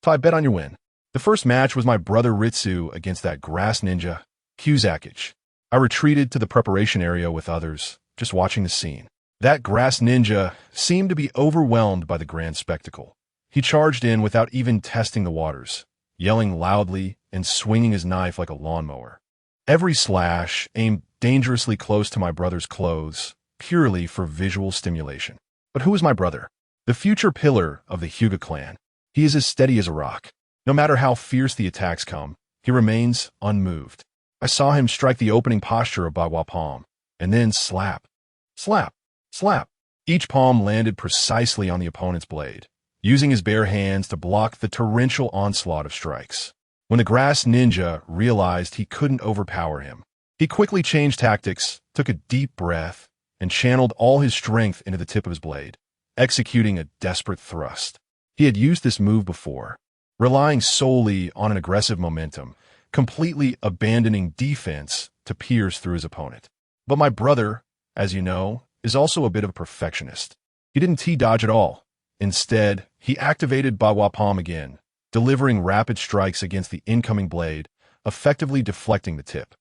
to "I bet on your win." The first match was my brother Ritsu against that grass ninja, Hizashi. I retreated to the preparation area with others, just watching the scene. That grass ninja seemed to be overwhelmed by the grand spectacle. He charged in without even testing the waters, yelling loudly and swinging his knife like a lawnmower. Every slash aimed dangerously close to my brother's clothes, purely for visual stimulation. But who is my brother? The future pillar of the Hyuga clan. He is as steady as a rock. No matter how fierce the attacks come, he remains unmoved. I saw him strike the opening posture of Bagua palm, and then slap, slap, slap. Each palm landed precisely on the opponent's blade, using his bare hands to block the torrential onslaught of strikes. When the grass ninja realized he couldn't overpower him, he quickly changed tactics, took a deep breath, and channeled all his strength into the tip of his blade, executing a desperate thrust. He had used this move before, relying solely on an aggressive momentum, completely abandoning defense to pierce through his opponent. But my brother, as you know, is also a bit of a perfectionist. He didn't T-dodge at all. Instead, he activated Bagua palm again, delivering rapid strikes against the incoming blade, effectively deflecting the tip.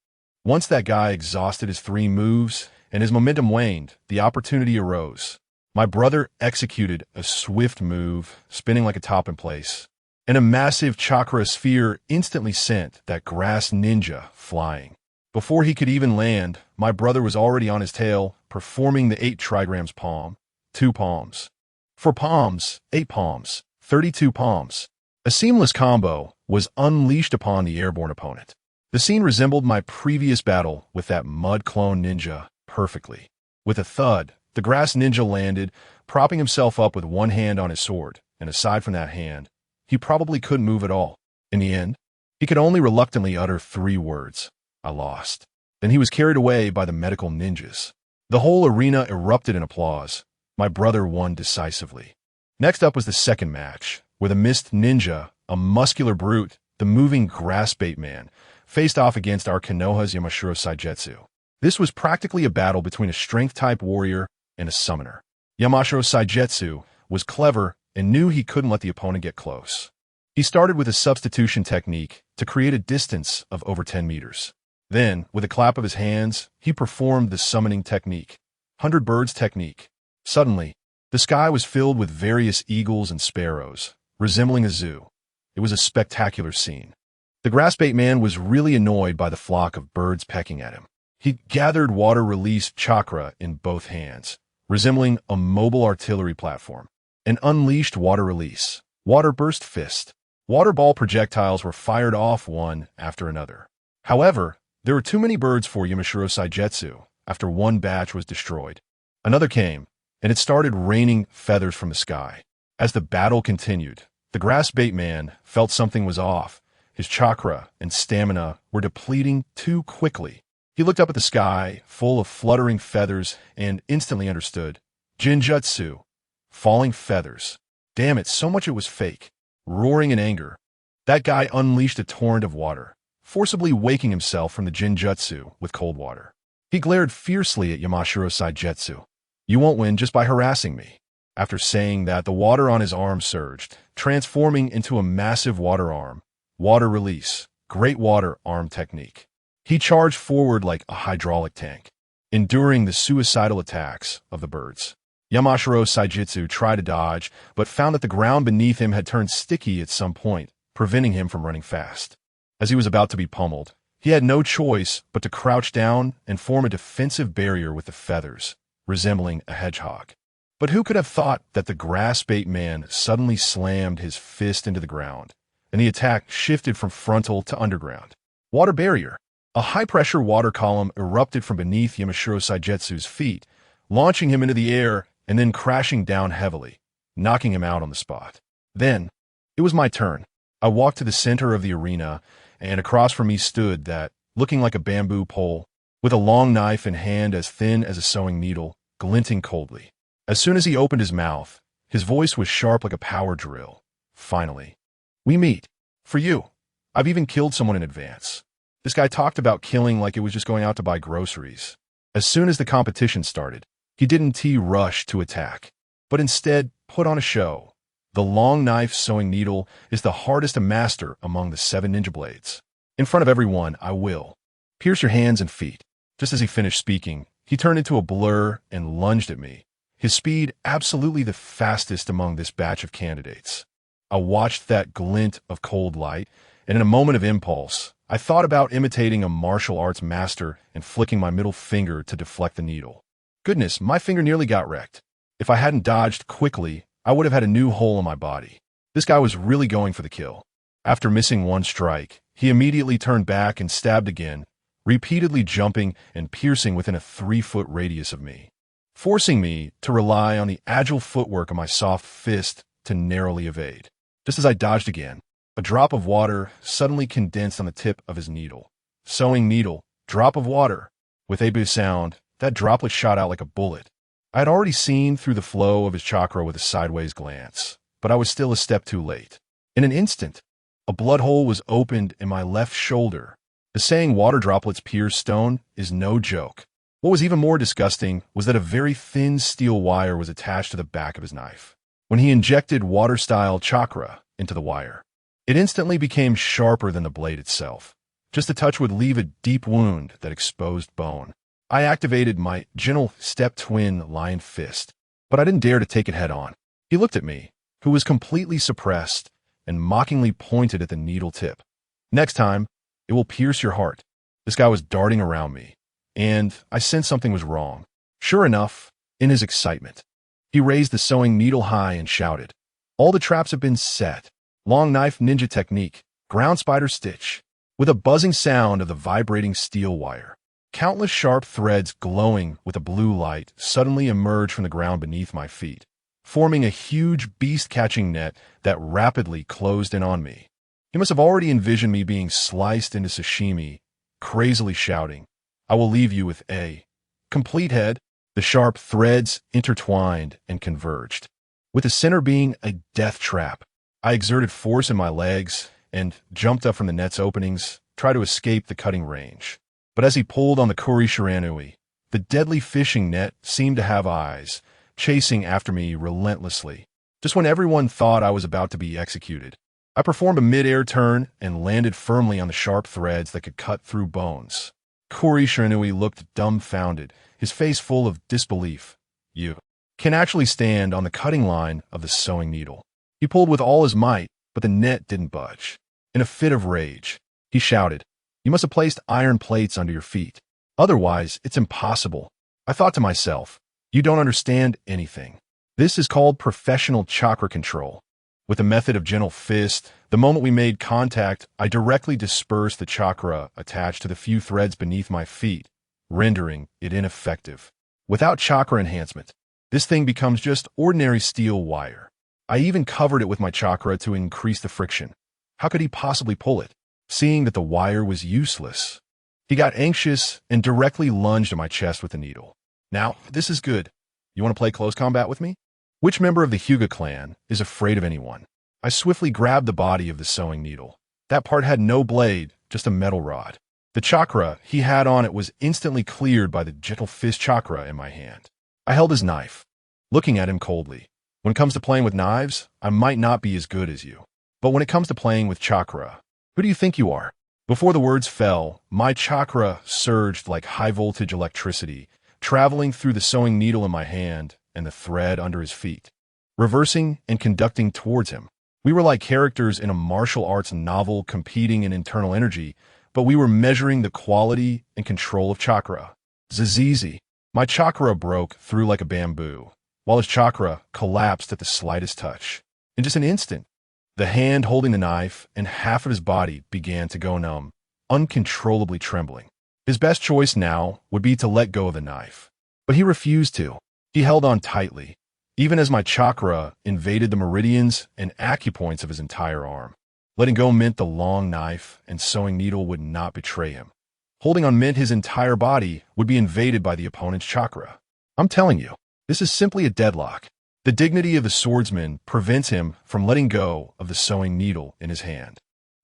Once that guy exhausted his 3 moves and his momentum waned, the opportunity arose. My brother executed a swift move, spinning like a top in place, and a massive chakra sphere instantly sent that grass ninja flying. Before he could even land, my brother was already on his tail, performing the 8 trigrams palm, 2 palms. 4 palms, 8 palms, 32 palms. A seamless combo was unleashed upon the airborne opponent. The scene resembled my previous battle with that mud clone ninja perfectly. With a thud, the grass ninja landed, propping himself up with one hand on his sword, and aside from that hand, he probably couldn't move at all. In the end, he could only reluctantly utter 3 words: "I lost." Then he was carried away by the medical ninjas. The whole arena erupted in applause. My brother won decisively. Next up was the second match, where the mist ninja, a muscular brute, the moving grass bait man, faced off against our Konoha's Yamashiro Saijetsu. This was practically a battle between a strength-type warrior and a summoner. Yamashiro Saijetsu was clever and knew he couldn't let the opponent get close. He started with a substitution technique to create a distance of over 10 meters. Then, with a clap of his hands, he performed the summoning technique, 100 birds technique. Suddenly, the sky was filled with various eagles and sparrows, resembling a zoo. It was a spectacular scene. The grassbait man was really annoyed by the flock of birds pecking at him. He gathered water-release chakra in both hands, resembling a mobile artillery platform, and unleashed water release, water burst fist. Water ball projectiles were fired off one after another. However, there were too many birds for Yamashiro Saijetsu after one batch was destroyed. Another came, and it started raining feathers from the sky. As the battle continued, the grass bait man felt something was off. His chakra and stamina were depleting too quickly. He looked up at the sky, full of fluttering feathers, and instantly understood. Jinjutsu. Falling feathers. Damn it, so much it was fake. Roaring in anger, that guy unleashed a torrent of water, forcibly waking himself from the Jinjutsu with cold water. He glared fiercely at Yamashiro Saigetsu. You won't win just by harassing me. After saying that, the water on his arm surged, transforming into a massive water arm. Water release. Great water arm technique. He charged forward like a hydraulic tank, enduring the suicidal attacks of the birds. Yamashiro Saigetsu tried to dodge, but found that the ground beneath him had turned sticky at some point, preventing him from running fast. As he was about to be pummeled, he had no choice but to crouch down and form a defensive barrier with the feathers, resembling a hedgehog. But who could have thought that the grass-bait man suddenly slammed his fist into the ground, and the attack shifted from frontal to underground. Water barrier. A high-pressure water column erupted from beneath Yamashiro Saigetsu's feet, launching him into the air and then crashing down heavily, knocking him out on the spot. Then, it was my turn. I walked to the center of the arena, and across from me stood that, looking like a bamboo pole, with a long knife in hand as thin as a sewing needle, glinting coldly. As soon as he opened his mouth, his voice was sharp like a power drill. Finally. We meet. For you. I've even killed someone in advance. This guy talked about killing like it was just going out to buy groceries. As soon as the competition started, he didn't rush to attack, but instead put on a show. The long knife sewing needle is the hardest to master among the 7 ninja blades. In front of everyone, I will. Pierce your hands and feet. Just as he finished speaking, he turned into a blur and lunged at me, his speed absolutely the fastest among this batch of candidates. I watched that glint of cold light, and in a moment of impulse, I thought about imitating a martial arts master and flicking my middle finger to deflect the needle. Goodness, my finger nearly got wrecked. If I hadn't dodged quickly, I would have had a new hole in my body. This guy was really going for the kill. After missing one strike, he immediately turned back and stabbed again, repeatedly jumping and piercing within a 3-foot radius of me, forcing me to rely on the agile footwork of my soft fist to narrowly evade. Just as I dodged again, a drop of water suddenly condensed on the tip of his needle. Sewing needle, drop of water. With a big sound, that droplet shot out like a bullet. I had already seen through the flow of his chakra with a sideways glance, but I was still a step too late. In an instant, a blood hole was opened in my left shoulder. The saying water droplets pierce stone is no joke. What was even more disgusting was that a very thin steel wire was attached to the back of his knife. When he injected water-style chakra into the wire, it instantly became sharper than the blade itself. Just a touch would leave a deep wound that exposed bone. I activated my gentle step-twin lion fist, but I didn't dare to take it head-on. He looked at me, who was completely suppressed, and mockingly pointed at the needle tip. Next time, it will pierce your heart. This guy was darting around me, and I sensed something was wrong. Sure enough, in his excitement, he raised the sewing needle high and shouted, "All the traps have been set. Long knife ninja technique, ground spider stitch." With a buzzing sound of the vibrating steel wire, countless sharp threads glowing with a blue light suddenly emerged from the ground beneath my feet, forming a huge beast-catching net that rapidly closed in on me. He must have already envisioned me being sliced into sashimi, crazily shouting, "I will leave you with a complete head." The sharp threads intertwined and converged, with the center being a death trap. I exerted force in my legs and jumped up from the net's openings, tried to escape the cutting range. But as he pulled on the Kuri Shiranui, the deadly fishing net seemed to have eyes, chasing after me relentlessly. Just when everyone thought I was about to be executed, I performed a mid-air turn and landed firmly on the sharp threads that could cut through bones. Kuri Shiranui looked dumbfounded, his face full of disbelief. "You can actually stand on the cutting line of the sewing needle." He pulled with all his might, but the net didn't budge. In a fit of rage, he shouted, "You must have placed iron plates under your feet. Otherwise, it's impossible." I thought to myself, "You don't understand anything. This is called professional chakra control." With the method of gentle fist, the moment we made contact, I directly dispersed the chakra attached to the few threads beneath my feet, rendering it ineffective. Without chakra enhancement, this thing becomes just ordinary steel wire. I even covered it with my chakra to increase the friction. How could he possibly pull it? Seeing that the wire was useless, he got anxious and directly lunged at my chest with the needle. "Now, this is good. You want to play close combat with me?" Which member of the Hyuga clan is afraid of anyone? I swiftly grabbed the body of the sewing needle. That part had no blade, just a metal rod. The chakra he had on it was instantly cleared by the gentle fist chakra in my hand. I held his knife, looking at him coldly. When it comes to playing with knives, I might not be as good as you. But when it comes to playing with chakra, who do you think you are? Before the words fell, my chakra surged like high-voltage electricity, traveling through the sewing needle in my hand and the thread under his feet, reversing and conducting towards him. We were like characters in a martial arts novel competing in internal energy, but we were measuring the quality and control of chakra. Zizizi. My chakra broke through like a bamboo, while his chakra collapsed at the slightest touch. In just an instant, the hand holding the knife and half of his body began to go numb, uncontrollably trembling. His best choice now would be to let go of the knife. But he refused to. He held on tightly, even as my chakra invaded the meridians and acupoints of his entire arm. Letting go meant the long knife and sewing needle would not betray him. Holding on meant his entire body would be invaded by the opponent's chakra. I'm telling you, this is simply a deadlock. The dignity of the swordsman prevents him from letting go of the sewing needle in his hand.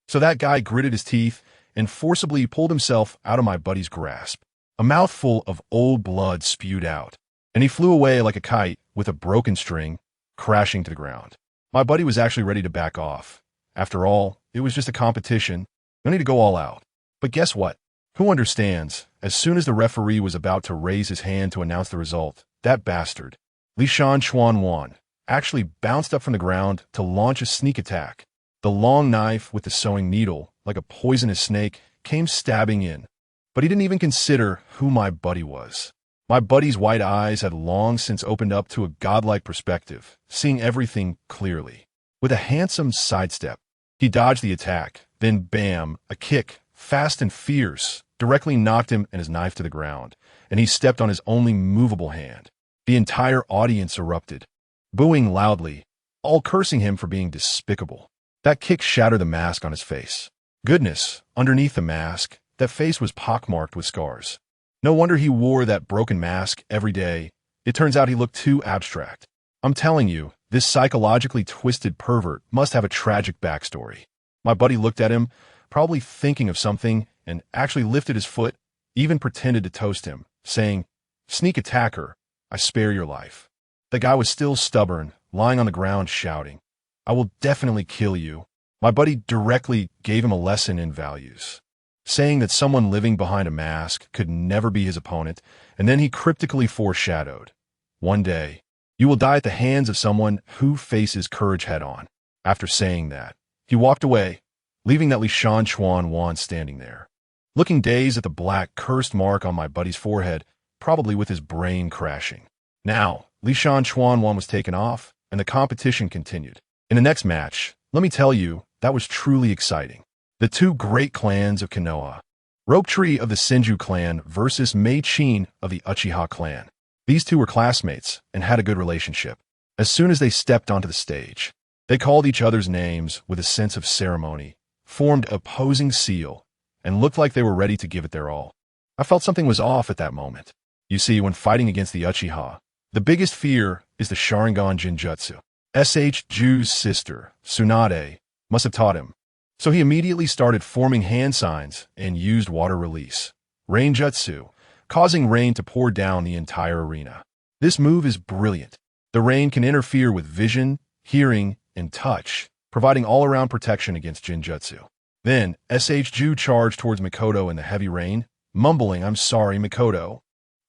So that guy gritted his teeth and forcibly pulled himself out of my buddy's grasp. A mouthful of old blood spewed out, and he flew away like a kite with a broken string, crashing to the ground. My buddy was actually ready to back off. After all, it was just a competition. No need to go all out. But guess what? Who understands? As soon as the referee was about to raise his hand to announce the result, that bastard, Lishan Chuanwan, actually bounced up from the ground to launch a sneak attack. The long knife with the sewing needle, like a poisonous snake, came stabbing in. But he didn't even consider who my buddy was. My buddy's white eyes had long since opened up to a godlike perspective, seeing everything clearly. With a handsome sidestep, he dodged the attack, then bam, a kick, fast and fierce, directly knocked him and his knife to the ground, and he stepped on his only movable hand. The entire audience erupted, booing loudly, all cursing him for being despicable. That kick shattered the mask on his face. Goodness, underneath the mask, that face was pockmarked with scars. No wonder he wore that broken mask every day. It turns out he looked too abstract. I'm telling you, this psychologically twisted pervert must have a tragic backstory. My buddy looked at him, probably thinking of something, and actually lifted his foot, even pretended to toast him, saying, "Sneak attacker, I spare your life." The guy was still stubborn, lying on the ground shouting, "I will definitely kill you." My buddy directly gave him a lesson in values, saying that someone living behind a mask could never be his opponent, and then he cryptically foreshadowed, "One day, you will die at the hands of someone who faces courage head-on." After saying that, he walked away, leaving that Lishan Chuanwan standing there, looking dazed at the black, cursed mark on my buddy's forehead, probably with his brain crashing. Now, Lishan Chuanwan was taken off, and the competition continued. In the next match, let me tell you, that was truly exciting. The two great clans of Konoha, Rope Tree of the Senju clan versus Mei Chin of the Uchiha clan. These two were classmates and had a good relationship. As soon as they stepped onto the stage, they called each other's names with a sense of ceremony, formed a posing seal, and looked like they were ready to give it their all. I felt something was off at that moment. You see, when fighting against the Uchiha, the biggest fear is the Sharingan Jinjutsu. Ju's sister, Tsunade, must have taught him. So he immediately started forming hand signs and used water release, rain jutsu, causing rain to pour down the entire arena. This move is brilliant. The rain can interfere with vision, hearing, and touch, providing all-around protection against Jinjutsu. Then, Ju charged towards Mikoto in the heavy rain, mumbling, "I'm sorry, Mikoto."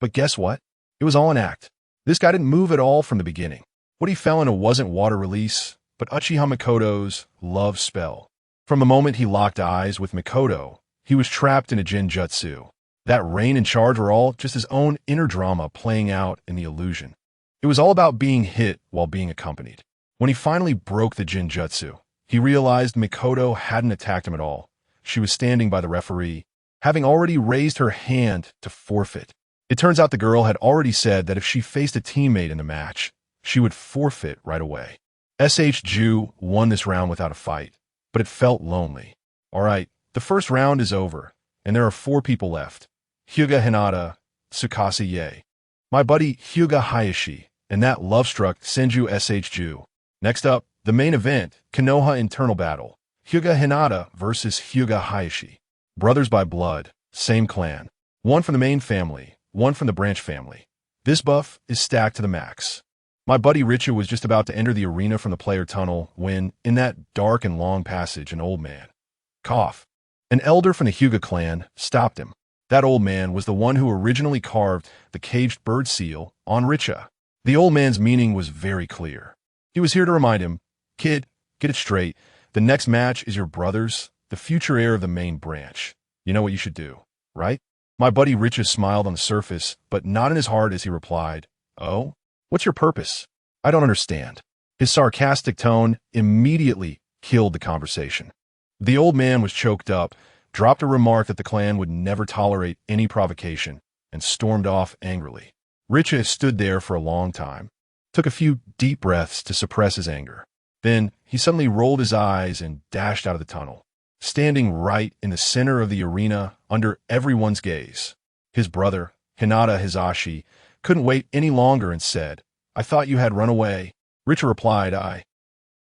But guess what? It was all an act. This guy didn't move at all from the beginning. What he fell into wasn't water release, but Uchiha Mikoto's love spell. From the moment he locked eyes with Mikoto, he was trapped in a Jinjutsu. That rain and charge were all just his own inner drama playing out in the illusion. It was all about being hit while being accompanied. When he finally broke the Jinjutsu, he realized Mikoto hadn't attacked him at all. She was standing by the referee, having already raised her hand to forfeit. It turns out the girl had already said that if she faced a teammate in the match, she would forfeit right away. Ju won this round without a fight, but it felt lonely. All right, the first round is over, and there are 4 people left. Hyuga Hinata, Tsukasa Ye, my buddy HyugaHizashi, and that love-struck Senju Ju. Next up, The main event, Konoha Internal Battle, Hyuga Hinata versus HyugaHizashi. Brothers by blood, same clan. One from the main family, one from the branch family. This buff is stacked to the max. My buddy Richa was just about to enter the arena from the player tunnel when, in that dark and long passage, an old man, cough. An elder from the Hyuga clan stopped him. That old man was the one who originally carved the caged bird seal on Richa. The old man's meaning was very clear. He was here to remind him, "Kid, get it straight. The next match is your brother's, the future heir of the main branch. You know what you should do, right?" My buddy Richa smiled on the surface, but not in his heart as he replied, "Oh? What's your purpose? I don't understand." His sarcastic tone immediately killed the conversation. The old man was choked up, dropped a remark that the clan would never tolerate any provocation, and stormed off angrily. Richa stood there for a long time, took a few deep breaths to suppress his anger. Then he suddenly rolled his eyes and dashed out of the tunnel, standing right in the center of the arena under everyone's gaze. His brother, HyugaHizashi, couldn't wait any longer and said, "I thought you had run away." Richa replied, "I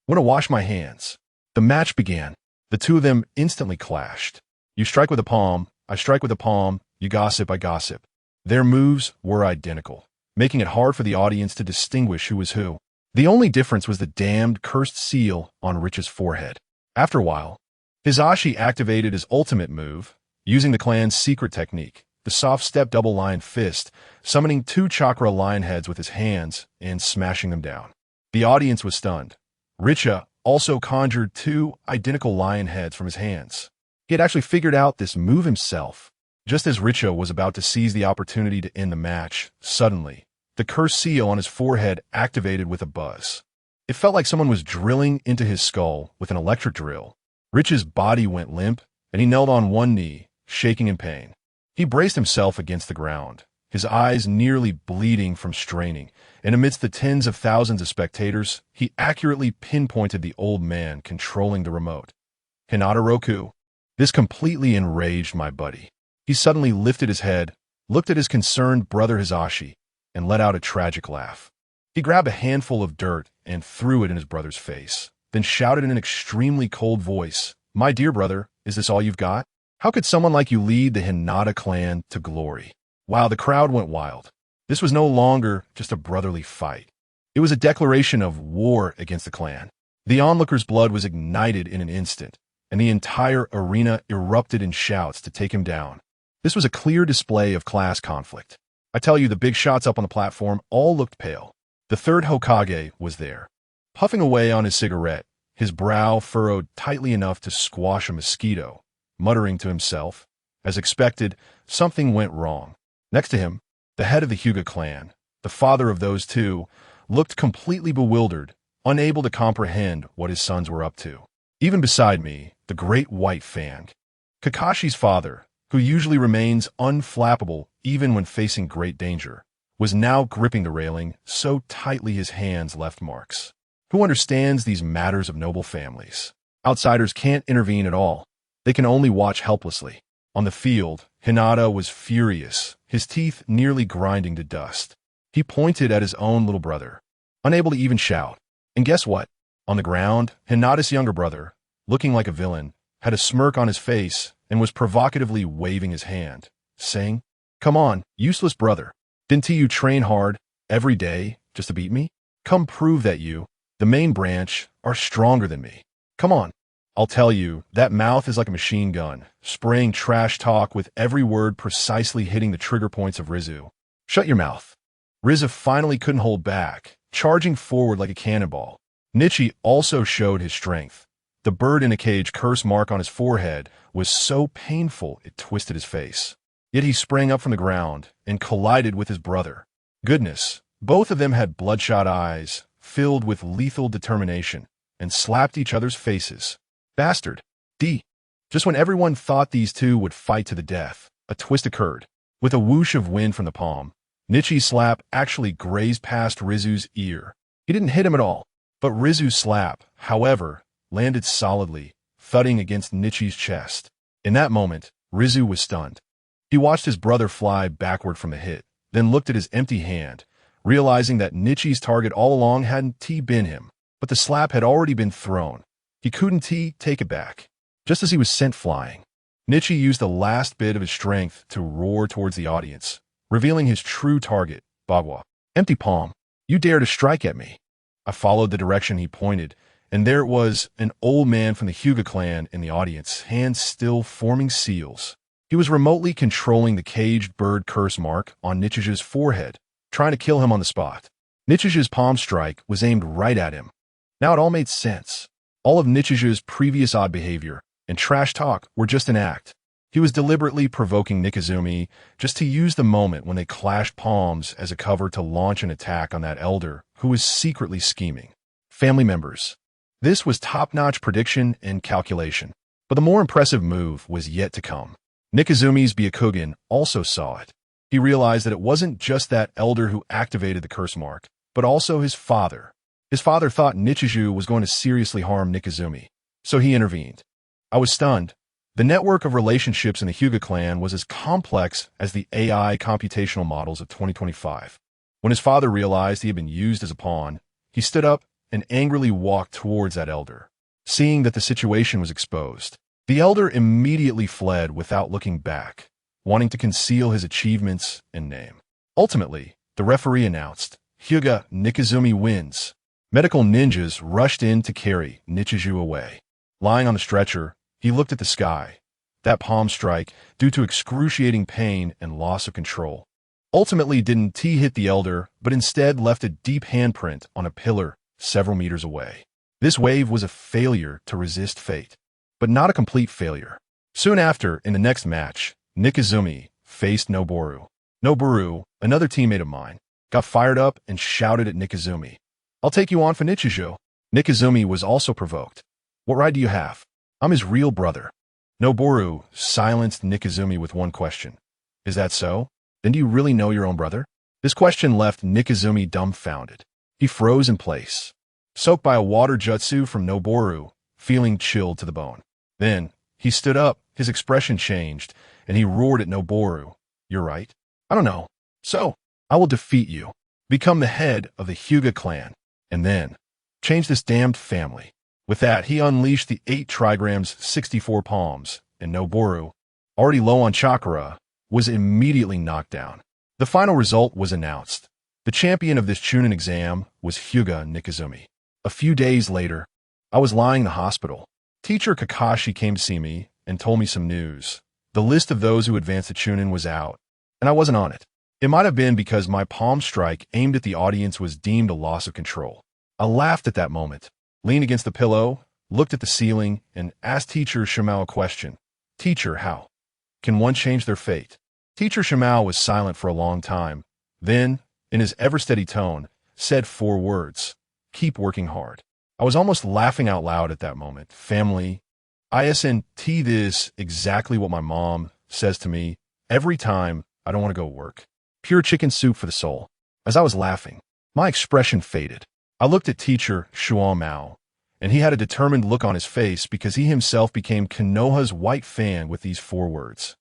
want to wash my hands." The match began. The two of them instantly clashed. You strike with a palm, I strike with a palm, you gossip, I gossip. Their moves were identical, making it hard for the audience to distinguish who was who. The only difference was the damned cursed seal on Richa's forehead. After a while, Hizashi activated his ultimate move, using the clan's secret technique, the soft step double lion fist, summoning 2 chakra lion heads with his hands and smashing them down. The audience was stunned. Richa also conjured 2 identical lion heads from his hands. He had actually figured out this move himself. Just as Richa was about to seize the opportunity to end the match, suddenly, the cursed seal on his forehead activated with a buzz. It felt like someone was drilling into his skull with an electric drill. Richa's body went limp, and he knelt on one knee, shaking in pain. He braced himself against the ground, his eyes nearly bleeding from straining, and amidst the tens of thousands of spectators, he accurately pinpointed the old man controlling the remote. "Hinata Roku." This completely enraged my buddy. He suddenly lifted his head, looked at his concerned brother Hizashi, and let out a tragic laugh. He grabbed a handful of dirt and threw it in his brother's face, then shouted in an extremely cold voice, "My dear brother, is this all you've got? How could someone like you lead the Hinata clan to glory?" Wow, the crowd went wild. This was no longer just a brotherly fight. It was a declaration of war against the clan. The onlookers' blood was ignited in an instant, and the entire arena erupted in shouts to take him down. This was a clear display of class conflict. I tell you, the big shots up on the platform all looked pale. The third Hokage was there, puffing away on his cigarette, his brow furrowed tightly enough to squash a mosquito, muttering to himself. As expected, something went wrong. Next to him, the head of the Hyuga clan, the father of those two, looked completely bewildered, unable to comprehend what his sons were up to. Even beside me, the great White Fang, Kakashi's father, who usually remains unflappable even when facing great danger, was now gripping the railing so tightly his hands left marks. Who understands these matters of noble families? Outsiders can't intervene at all. They can only watch helplessly. On the field, Hinata was furious, his teeth nearly grinding to dust. He pointed at his own little brother, unable to even shout. And guess what? On the ground, Hinata's younger brother, looking like a villain, had a smirk on his face and was provocatively waving his hand, saying, "Come on, useless brother. Didn't you train hard every day just to beat me? Come prove that you, the main branch, are stronger than me. Come on." I'll tell you, that mouth is like a machine gun, spraying trash talk with every word precisely hitting the trigger points of Rizu. "Shut your mouth." Rizu finally couldn't hold back, charging forward like a cannonball. Nichi also showed his strength. The bird in a cage curse mark on his forehead was so painful it twisted his face. Yet he sprang up from the ground and collided with his brother. Goodness, both of them had bloodshot eyes, filled with lethal determination, and slapped each other's faces. Bastard. Just when everyone thought these two would fight to the death, a twist occurred. With a whoosh of wind from the palm, Nichi's slap actually grazed past Rizu's ear. He didn't hit him at all, but Rizu's slap, however, landed solidly, thudding against Nichi's chest. In that moment, Rizu was stunned. He watched his brother fly backward from the hit, then looked at his empty hand, realizing that Nichi's target all along hadn't been him. but the slap had already been thrown. He couldn't take it back. Just as he was sent flying, Nichi used the last bit of his strength to roar towards the audience, revealing his true target, Bagua. Empty palm. You dare to strike at me. I followed the direction he pointed, and there it was, an old man from the Hyuga clan in the audience, hands still forming seals. He was remotely controlling the caged bird curse mark on Nichi's forehead, trying to kill him on the spot. Nichi's palm strike was aimed right at him. Now it all made sense. All of Nichi's previous odd behavior and trash talk were just an act. He was deliberately provoking Nikizumi just to use the moment when they clashed palms as a cover to launch an attack on that elder who was secretly scheming. Family members. This was top-notch prediction and calculation. But the more impressive move was yet to come. Nikizumi's Byakugan also saw it. He realized that it wasn't just that elder who activated the curse mark, but also his father. His father thought Nichiju was going to seriously harm Nikizumi, so he intervened. I was stunned. The network of relationships in the Hyuga clan was as complex as the AI computational models of 2025. When his father realized he had been used as a pawn, he stood up and angrily walked towards that elder. Seeing that the situation was exposed, the elder immediately fled without looking back, wanting to conceal his achievements and name. Ultimately, the referee announced, Hyuga Nikizumi wins. Medical ninjas rushed in to carry Nichiju away. Lying on the stretcher, he looked at the sky. That palm strike, due to excruciating pain and loss of control, ultimately didn't hit the elder, but instead left a deep handprint on a pillar several meters away. This wave was a failure to resist fate, but not a complete failure. Soon after, in the next match, Nikizumi faced Noboru. Noboru, another teammate of mine, got fired up and shouted at Nikizumi, I'll take you on for Nichiju. Nikizumi was also provoked. What right do you have? I'm his real brother. Noboru silenced Nikizumi with one question. Is that so? Then do you really know your own brother? This question left Nikizumi dumbfounded. He froze in place, soaked by a water jutsu from Noboru, feeling chilled to the bone. Then, he stood up, his expression changed, and he roared at Noboru. You're right. I don't know. So, I will defeat you, become the head of the Hyuga clan, and then change this damned family. With that, he unleashed the 8 trigrams 64 palms, and Noboru, already low on chakra, was immediately knocked down. The final result was announced. The champion of this Chunin exam was Hyuga Nikizumi. A few days later, I was lying in the hospital. Teacher Kakashi came to see me and told me some news. The list of those who advanced to Chunin was out, and I wasn't on it. It might have been because my palm strike aimed at the audience was deemed a loss of control. I laughed at that moment, leaned against the pillow, looked at the ceiling, and asked Teacher Shimao a question. Teacher, how can one change their fate? Teacher Shimao was silent for a long time. Then, in his ever-steady tone, said 4 words. Keep working hard. I was almost laughing out loud at that moment. Family. ISNT, this exactly what my mom says to me every time I don't want to go work. Pure chicken soup for the soul. As I was laughing, my expression faded. I looked at Teacher Shuamao, and he had a determined look on his face because he himself became Konoha's White Fang with these 4 words.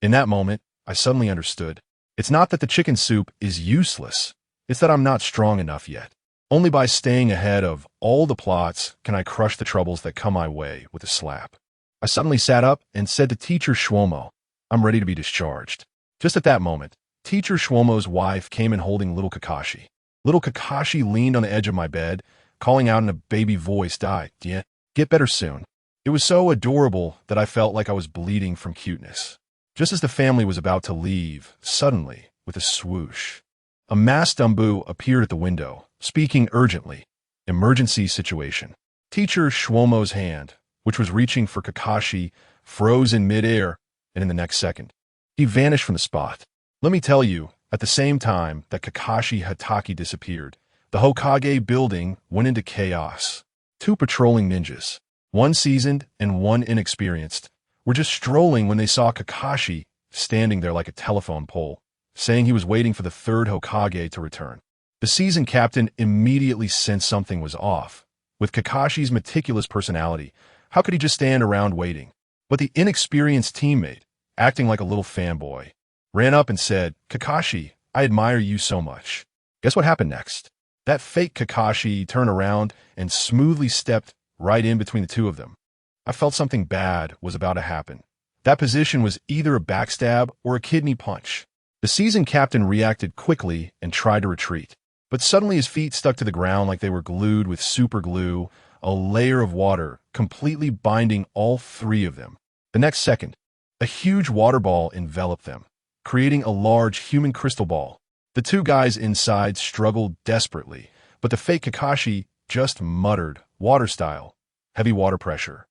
In that moment, I suddenly understood. It's not that the chicken soup is useless. It's that I'm not strong enough yet. Only by staying ahead of all the plots can I crush the troubles that come my way with a slap. I suddenly sat up and said to Teacher Shuomo, I'm ready to be discharged. Just at that moment, Teacher Shuomo's wife came in holding little Kakashi. Little Kakashi leaned on the edge of my bed, calling out in a baby voice, "Die, get better soon." It was so adorable that I felt like I was bleeding from cuteness. Just as the family was about to leave, suddenly, with a swoosh, a masked Umbu appeared at the window, speaking urgently. Emergency situation. Teacher Shuomo's hand, which was reaching for Kakashi, froze in midair, and in the next second, he vanished from the spot. Let me tell you, at the same time that Kakashi Hatake disappeared, the Hokage building went into chaos. 2 patrolling ninjas, one seasoned and one inexperienced, were just strolling when they saw Kakashi standing there like a telephone pole, saying he was waiting for the 3rd Hokage to return. The seasoned captain immediately sensed something was off. With Kakashi's meticulous personality, how could he just stand around waiting? But the inexperienced teammate, acting like a little fanboy, ran up and said, Kakashi, I admire you so much. Guess what happened next? That fake Kakashi turned around and smoothly stepped right in between the two of them. I felt something bad was about to happen. That position was either a backstab or a kidney punch. The seasoned captain reacted quickly and tried to retreat. But suddenly his feet stuck to the ground like they were glued with super glue, a layer of water completely binding all three of them. The next second, a huge water ball enveloped them, creating a large human crystal ball. The two guys inside struggled desperately, but the fake Kakashi just muttered, water style, heavy water pressure.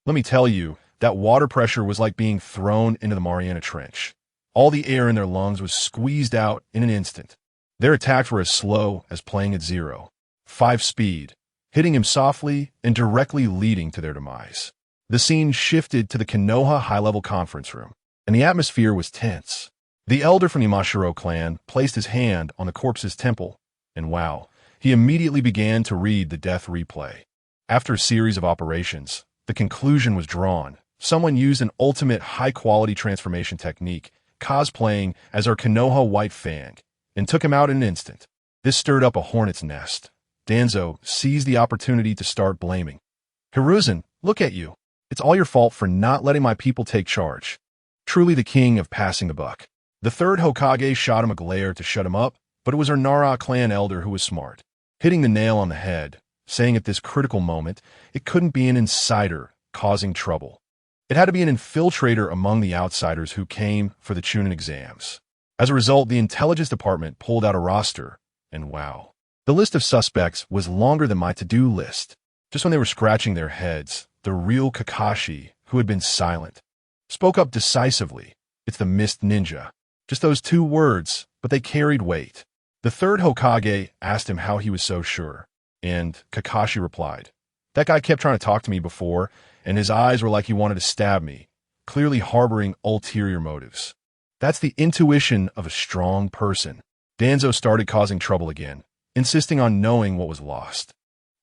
Let me tell you, that water pressure was like being thrown into the Mariana Trench. All the air in their lungs was squeezed out in an instant. Their attacks were as slow as playing at 0.5 speed, hitting him softly and directly leading to their demise. The scene shifted to the Konoha high-level conference room, and the atmosphere was tense. The elder from the Mashiro clan placed his hand on the corpse's temple, and wow, he immediately began to read the death replay. After a series of operations, the conclusion was drawn. Someone used an ultimate high-quality transformation technique, cosplaying as our Konoha White Fang, and took him out in an instant. This stirred up a hornet's nest. Danzo seized the opportunity to start blaming. Hiruzen, look at you. It's all your fault for not letting my people take charge. Truly the king of passing the buck. The third Hokage shot him a glare to shut him up, but it was our Nara clan elder who was smart, hitting the nail on the head, saying at this critical moment, it couldn't be an insider causing trouble. It had to be an infiltrator among the outsiders who came for the Chunin exams. As a result, the intelligence department pulled out a roster, and wow. The list of suspects was longer than my to-do list. Just when they were scratching their heads, the real Kakashi, who had been silent, spoke up decisively. It's the Mist Ninja. Just those two words, but they carried weight. The third Hokage asked him how he was so sure, and Kakashi replied, that guy kept trying to talk to me before, and his eyes were like he wanted to stab me, clearly harboring ulterior motives. That's the intuition of a strong person. Danzo started causing trouble again, insisting on knowing what was lost.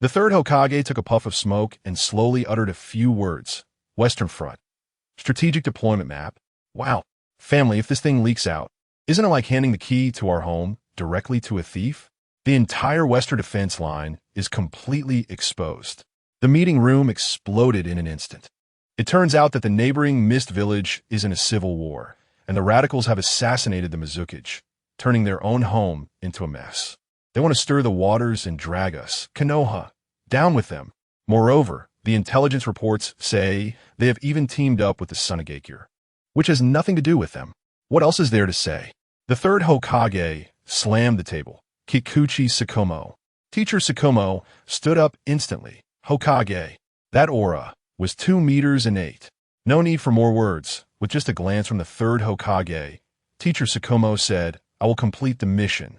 The third Hokage took a puff of smoke and slowly uttered a few words. Western Front. Strategic deployment map. Wow. Family, if this thing leaks out, isn't it like handing the key to our home directly to a thief? The entire western defense line is completely exposed. The meeting room exploded in an instant. It turns out that the neighboring Mist Village is in a civil war, and the radicals have assassinated the Mizukage, turning their own home into a mess. They want to stir the waters and drag us, Konoha, down with them. Moreover, the intelligence reports say they have even teamed up with the Sunagakure, which has nothing to do with them. What else is there to say? The third Hokage slammed the table. Kikuchi Tsukumo. Teacher Tsukumo stood up instantly. Hokage. That aura was 2 meters and 8. No need for more words. With just a glance from the third Hokage, Teacher Tsukumo said, I will complete the mission.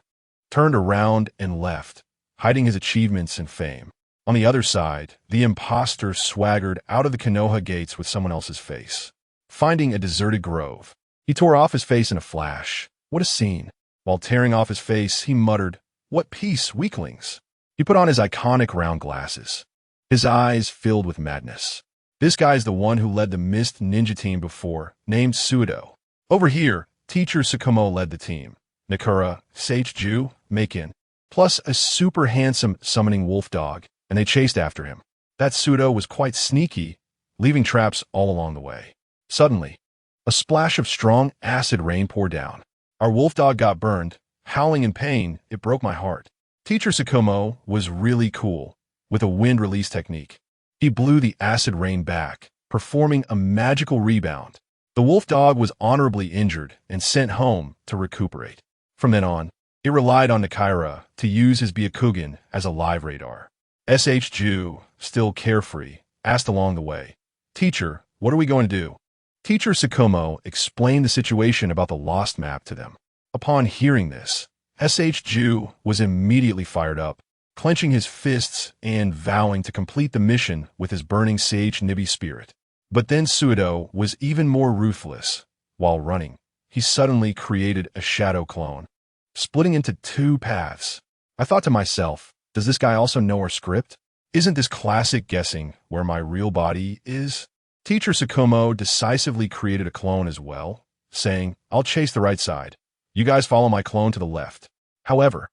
Turned around and left, hiding his achievements and fame. On the other side, the imposter swaggered out of the Konoha gates with someone else's face. Finding a deserted grove, he tore off his face in a flash. What a scene. While tearing off his face, he muttered, what peace, weaklings. He put on his iconic round glasses, his eyes filled with madness. This guy's the one who led the Mist Ninja team before, named Sudo. Over here, Teacher Tsukumo led the team. Nakura, Sage-Ju, Makin, plus a super handsome summoning wolf dog, and they chased after him. That Sudo was quite sneaky, leaving traps all along the way. Suddenly, a splash of strong acid rain poured down. Our wolf dog got burned. Howling in pain, it broke my heart. Teacher Tsukumo was really cool, with a wind release technique. He blew the acid rain back, performing a magical rebound. The wolf dog was honorably injured and sent home to recuperate. From then on, it relied on Nakaira to use his Byakugan as a live radar. Ju, still carefree, asked along the way, Teacher, what are we going to do? Teacher Tsukumo explained the situation about the lost map to them. Upon hearing this, Ju was immediately fired up, clenching his fists and vowing to complete the mission with his burning sage Nibi spirit. But then Sudo was even more ruthless. While running, he suddenly created a shadow clone, splitting into 2 paths. I thought to myself, does this guy also know our script? Isn't this classic guessing where my real body is? Teacher Tsukumo decisively created a clone as well, saying, I'll chase the right side. You guys follow my clone to the left. However,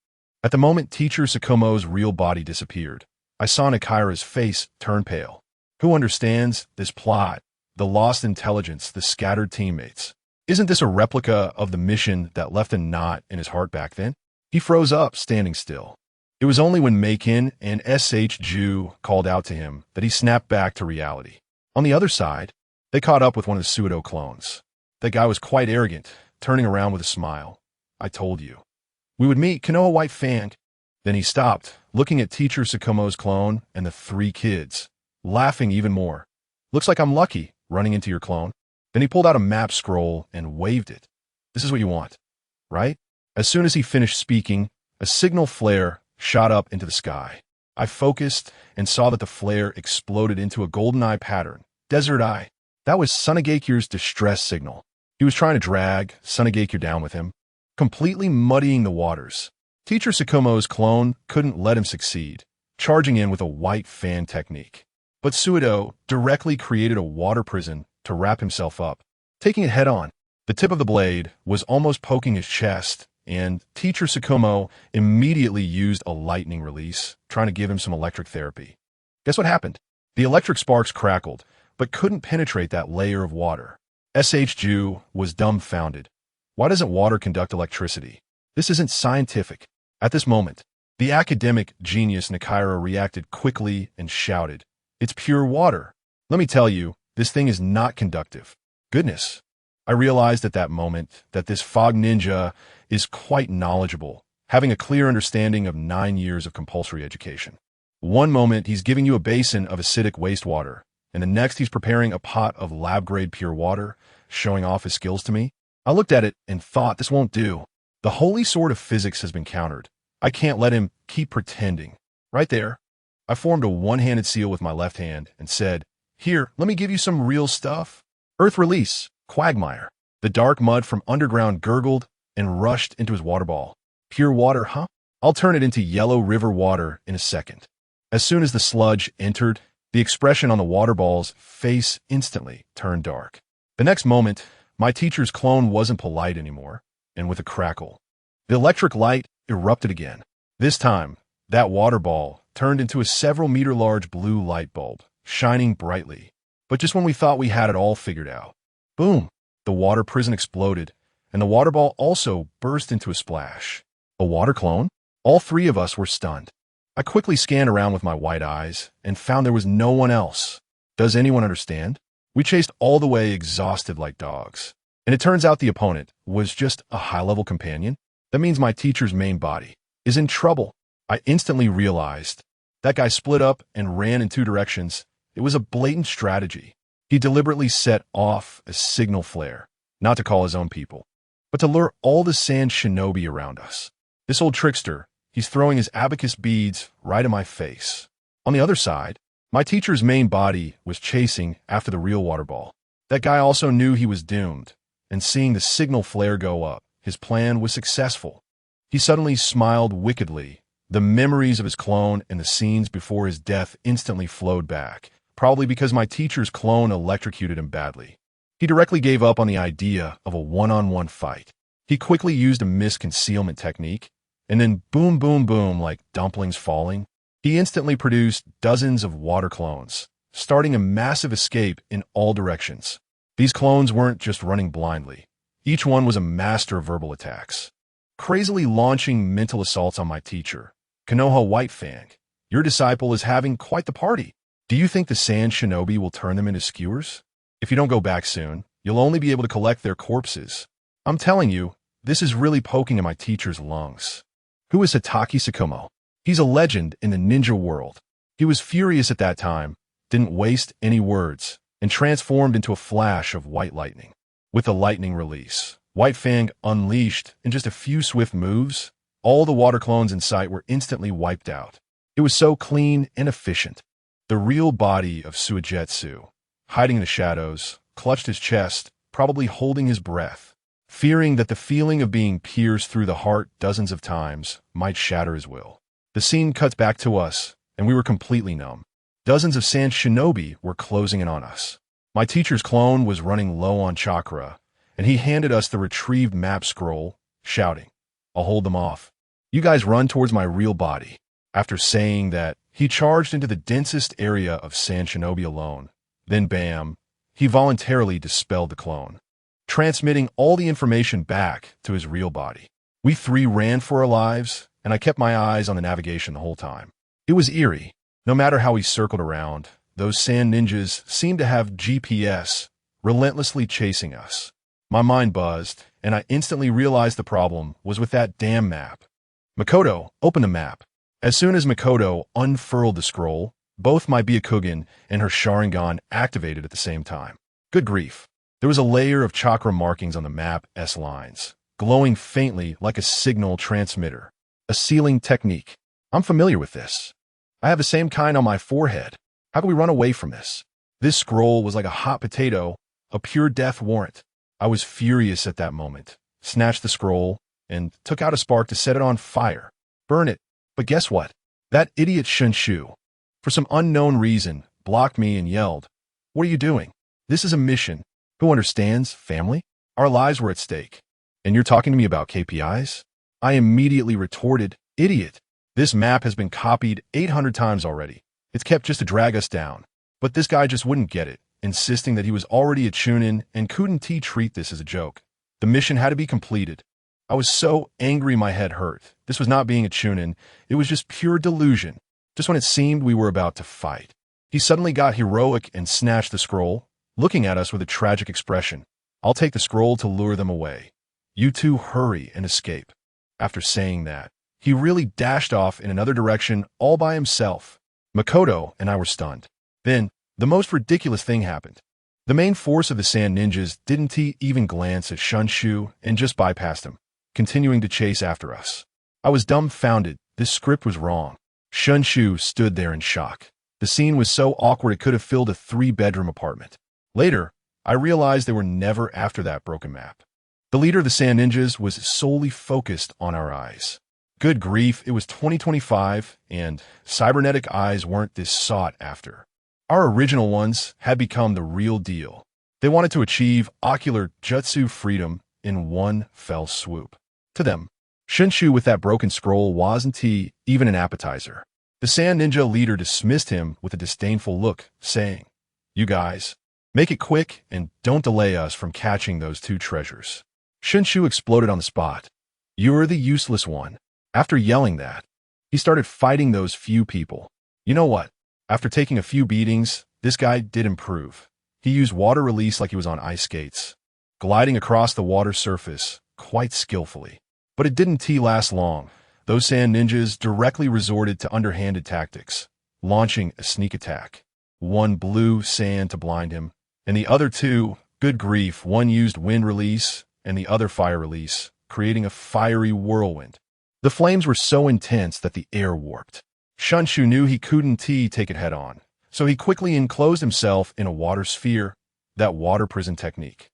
At the moment teacher Tsukumo's real body disappeared, I saw Nakira's face turn pale. Who understands this plot? The lost intelligence, the scattered teammates. Isn't this a replica of the mission that left a knot in his heart back then? He froze up, standing still. It was only when Meikin and S.H. Ju called out to him that he snapped back to reality. On the other side, they caught up with one of the Suido clones. That guy was quite arrogant, turning around with a smile. I told you. We would meet Konoha White Fang. Then he stopped, looking at teacher Tsukumo's clone and the 3 kids, laughing even more. Looks like I'm lucky, running into your clone. Then he pulled out a map scroll and waved it. This is what you want, right? As soon as he finished speaking, a signal flare shot up into the sky. I focused and saw that the flare exploded into a golden eye pattern. Desert Eye. That was Sunagakir's distress signal. He was trying to drag Sunagakir down with him, completely muddying the waters. Teacher Tsukumo's clone couldn't let him succeed, charging in with a white fan technique. But Suido directly created a water prison to wrap himself up, taking it head-on. The tip of the blade was almost poking his chest, and teacher Tsukumo immediately used a lightning release, trying to give him some electric therapy. Guess what happened? The electric sparks crackled, but couldn't penetrate that layer of water. S.H. Ju was dumbfounded. Why doesn't water conduct electricity? This isn't scientific. At this moment, the academic genius Nakira reacted quickly and shouted, "It's pure water. Let me tell you, this thing is not conductive." Goodness. I realized at that moment that this fog ninja is quite knowledgeable, having a clear understanding of 9 years of compulsory education. One moment he's giving you a basin of acidic wastewater, and the next he's preparing a pot of lab-grade pure water, showing off his skills to me. I looked at it and thought, this won't do. The holy sword of physics has been countered. I can't let him keep pretending. Right there, I formed a one-handed seal with my left hand and said, "Here, let me give you some real stuff." Earth release, quagmire. The dark mud from underground gurgled and rushed into his water ball. Pure water, huh? I'll turn it into yellow river water in a second. As soon as the sludge entered, the expression on the water ball's face instantly turned dark. The next moment, my teacher's clone wasn't polite anymore, and with a crackle, the electric light erupted again. This time, that water ball turned into a several-meter-large blue light bulb, shining brightly. But just when we thought we had it all figured out, boom, the water prison exploded, and the water ball also burst into a splash. A water clone? All 3 of us were stunned. I quickly scanned around with my white eyes and found there was no one else. Does anyone understand? We chased all the way exhausted like dogs. And it turns out the opponent was just a high-level companion. That means my teacher's main body is in trouble. I instantly realized that guy split up and ran in 2 directions. It was a blatant strategy. He deliberately set off a signal flare, not to call his own people, but to lure all the sand shinobi around us. This old trickster, he's throwing his abacus beads right in my face. On the other side, my teacher's main body was chasing after the real water ball. That guy also knew he was doomed, and seeing the signal flare go up, his plan was successful. He suddenly smiled wickedly. The memories of his clone and the scenes before his death instantly flowed back, probably because my teacher's clone electrocuted him badly. He directly gave up on the idea of a one-on-one fight. He quickly used a misconcealment technique, and then boom, boom, boom, like dumplings falling, he instantly produced dozens of water clones, starting a massive escape in all directions. These clones weren't just running blindly. Each one was a master of verbal attacks, crazily launching mental assaults on my teacher. Konoha White Fang, your disciple is having quite the party. Do you think the sand shinobi will turn them into skewers? If you don't go back soon, you'll only be able to collect their corpses. I'm telling you, this is really poking at my teacher's lungs. Who is Hitaki Tsukumo? He's a legend in the ninja world. He was furious at that time, didn't waste any words, and transformed into a flash of white lightning. With the lightning release, White Fang unleashed in just a few swift moves, all the water clones in sight were instantly wiped out. It was so clean and efficient. The real body of Suigetsu, hiding in the shadows, clutched his chest, probably holding his breath, fearing that the feeling of being pierced through the heart dozens of times might shatter his will. The scene cuts back to us, and we were completely numb. Dozens of sand shinobi were closing in on us. My teacher's clone was running low on chakra, and he handed us the retrieved map scroll, shouting, "I'll hold them off. You guys run towards my real body." After saying that, he charged into the densest area of Sand Shinobi alone. Then bam, he voluntarily dispelled the clone, transmitting all the information back to his real body. We three ran for our lives, and I kept my eyes on the navigation the whole time. It was eerie. No matter how we circled around, those sand ninjas seemed to have GPS, relentlessly chasing us. My mind buzzed, and I instantly realized the problem was with that damn map. Makoto, open the map. As soon as Makoto unfurled the scroll, both my Byakugan and her Sharingan activated at the same time. Good grief. There was a layer of chakra markings on the map S-lines, glowing faintly like a signal transmitter. A sealing technique. I'm familiar with this. I have the same kind on my forehead. How can we run away from this? This scroll was like a hot potato, a pure death warrant. I was furious at that moment, snatched the scroll, and took out a spark to set it on fire. Burn it. But guess what? That idiot Shunshu, for some unknown reason, blocked me and yelled, "What are you doing? This is a mission. Who understands, family? Our lives were at stake. And you're talking to me about KPIs?" I immediately retorted, "Idiot. This map has been copied 800 times already. It's kept just to drag us down." But this guy just wouldn't get it, insisting that he was already a Chunin and couldn't treat this as a joke. The mission had to be completed. I was so angry my head hurt. This was not being a Chunin. It was just pure delusion. Just when it seemed we were about to fight, he suddenly got heroic and snatched the scroll, looking at us with a tragic expression. "I'll take the scroll to lure them away. You two hurry and escape." After saying that, he really dashed off in another direction all by himself. Makoto and I were stunned. Then, the most ridiculous thing happened. The main force of the Sand Ninjas didn't even glance at Shunshu and just bypassed him, continuing to chase after us. I was dumbfounded. This script was wrong. Shunshu stood there in shock. The scene was so awkward it could have filled a 3-bedroom apartment. Later, I realized they were never after that broken map. The leader of the Sand Ninjas was solely focused on our eyes. Good grief, it was 2025, and cybernetic eyes weren't this sought after. Our original ones had become the real deal. They wanted to achieve ocular jutsu freedom in one fell swoop. To them, Shunshu with that broken scroll wasn't even an appetizer. The Sand Ninja leader dismissed him with a disdainful look, saying, "You guys, make it quick and don't delay us from catching those 2 treasures." Shunshu exploded on the spot. "You're the useless one." After yelling that, he started fighting those few people. You know what? After taking a few beatings, this guy did improve. He used water release like he was on ice skates, gliding across the water surface quite skillfully. But it didn't last long. Those Sand Ninjas directly resorted to underhanded tactics, launching a sneak attack. One blew sand to blind him, and the other 2, good grief, one used wind release and the other fire release, creating a fiery whirlwind. The flames were so intense that the air warped. Shunshu knew he couldn't take it head on, so he quickly enclosed himself in a water sphere, that water prison technique.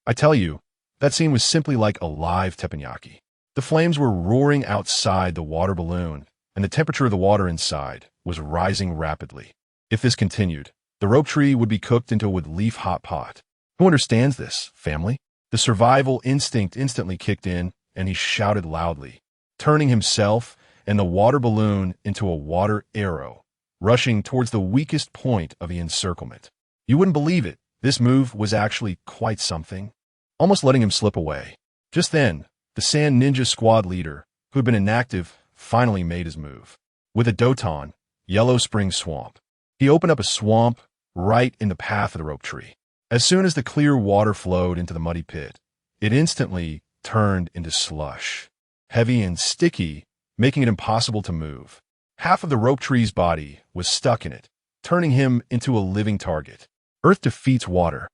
I tell you, that scene was simply like a live teppanyaki. The flames were roaring outside the water balloon, and the temperature of the water inside was rising rapidly. If this continued, the rope tree would be cooked into a wood-leaf hot pot. Who understands this, family? The survival instinct instantly kicked in, and he shouted loudly, turning himself and the water balloon into a water arrow, rushing towards the weakest point of the encirclement. You wouldn't believe it. This move was actually quite something, almost letting him slip away. Just then, the Sand Ninja squad leader, who had been inactive, finally made his move. With a Doton, Yellow Spring Swamp, he opened up a swamp right in the path of the rope tree. As soon as the clear water flowed into the muddy pit, it instantly turned into slush, heavy and sticky, making it impossible to move. Half of the rope tree's body was stuck in it, turning him into a living target. Earth defeats water.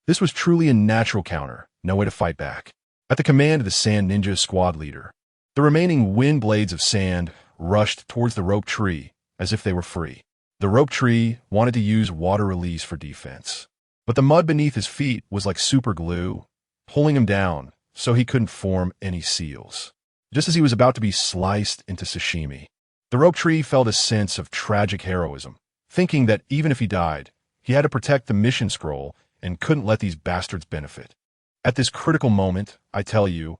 This was truly a natural counter, no way to fight back. At the command of the Sand Ninja squad leader, the remaining wind blades of sand rushed towards the rope tree as if they were free. The rope tree wanted to use water release for defense, but the mud beneath his feet was like super glue, pulling him down so he couldn't form any seals. Just as he was about to be sliced into sashimi, the rope tree felt a sense of tragic heroism, thinking that even if he died, he had to protect the mission scroll and couldn't let these bastards benefit. At this critical moment, I tell you,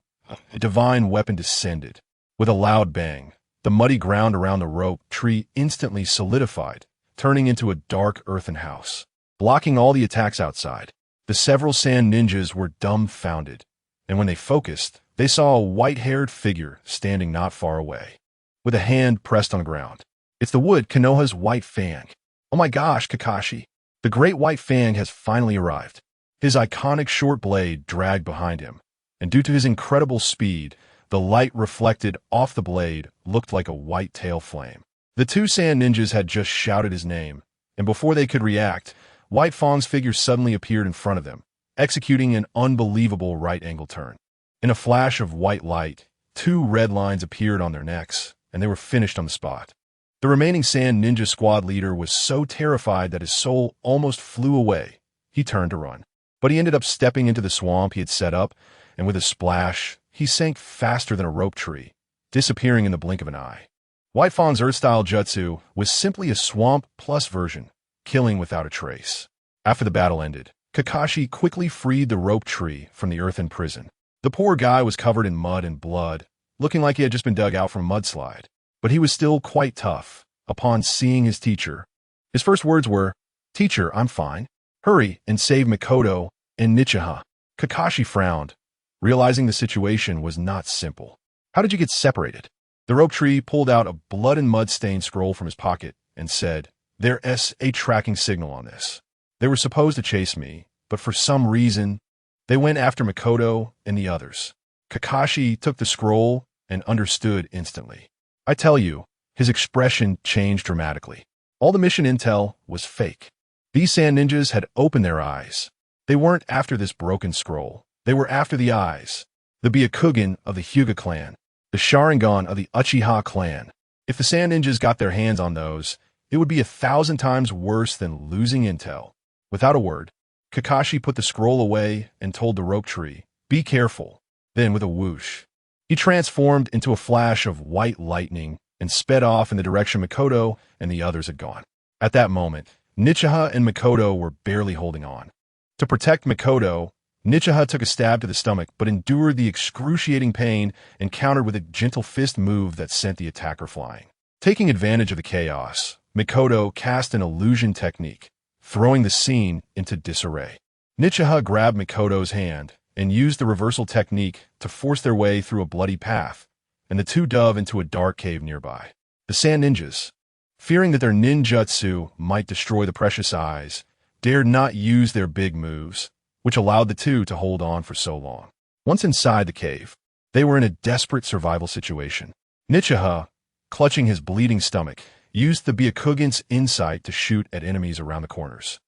a divine weapon descended, With a loud bang, the muddy ground around the rope tree instantly solidified, turning into a dark earthen house, blocking all the attacks outside. The several sand ninjas were dumbfounded, and when they focused, they saw a white-haired figure standing not far away, with a hand pressed on the ground. It's the wood Konoha's White Fang. Oh my gosh, Kakashi. The great White Fang has finally arrived. His iconic short blade dragged behind him, and due to his incredible speed, the light reflected off the blade looked like a white tail flame. The two sand ninjas had just shouted his name, and before they could react, White Fang's figure suddenly appeared in front of them, executing an unbelievable right-angle turn. In a flash of white light, two red lines appeared on their necks, and they were finished on the spot. The remaining sand ninja squad leader was so terrified that his soul almost flew away. He turned to run, but he ended up stepping into the swamp he had set up, and with a splash, he sank faster than a rope tree, disappearing in the blink of an eye. White Fang's Earth-style jutsu was simply a Swamp Plus version, killing without a trace. After the battle ended, Kakashi quickly freed the rope tree from the earthen prison. The poor guy was covered in mud and blood, looking like he had just been dug out from a mudslide. But he was still quite tough. Upon seeing his teacher, his first words were, "Teacher, I'm fine. Hurry and save Mikoto and Nichiha." Kakashi frowned, realizing the situation was not simple. "How did you get separated?" The rope tree pulled out a blood and mud-stained scroll from his pocket and said, "There's a tracking signal on this. They were supposed to chase me, but for some reason, they went after Mikoto and the others." Kakashi took the scroll and understood instantly. I tell you, his expression changed dramatically. All the mission intel was fake. These sand ninjas had opened their eyes. They weren't after this broken scroll. They were after the eyes, the Byakugan of the Hyuga clan, the Sharingan of the Uchiha clan. If the sand ninjas got their hands on those, it would be 1,000 times worse than losing intel. Without a word, Kakashi put the scroll away and told the rope tree, "Be careful." Then with a whoosh, he transformed into a flash of white lightning and sped off in the direction Mikoto and the others had gone. At that moment, Nichiha and Mikoto were barely holding on. To protect Mikoto, Nichiha took a stab to the stomach but endured the excruciating pain and countered with a gentle fist move that sent the attacker flying. Taking advantage of the chaos, Mikoto cast an illusion technique, throwing the scene into disarray. Nichiha grabbed Mikoto's hand and used the reversal technique to force their way through a bloody path, and the two dove into a dark cave nearby. The sand ninjas, fearing that their ninjutsu might destroy the precious eyes, dared not use their big moves, which allowed the two to hold on for so long. Once inside the cave, they were in a desperate survival situation. Nichiha, clutching his bleeding stomach, used the Byakugan's insight to shoot at enemies around the corners,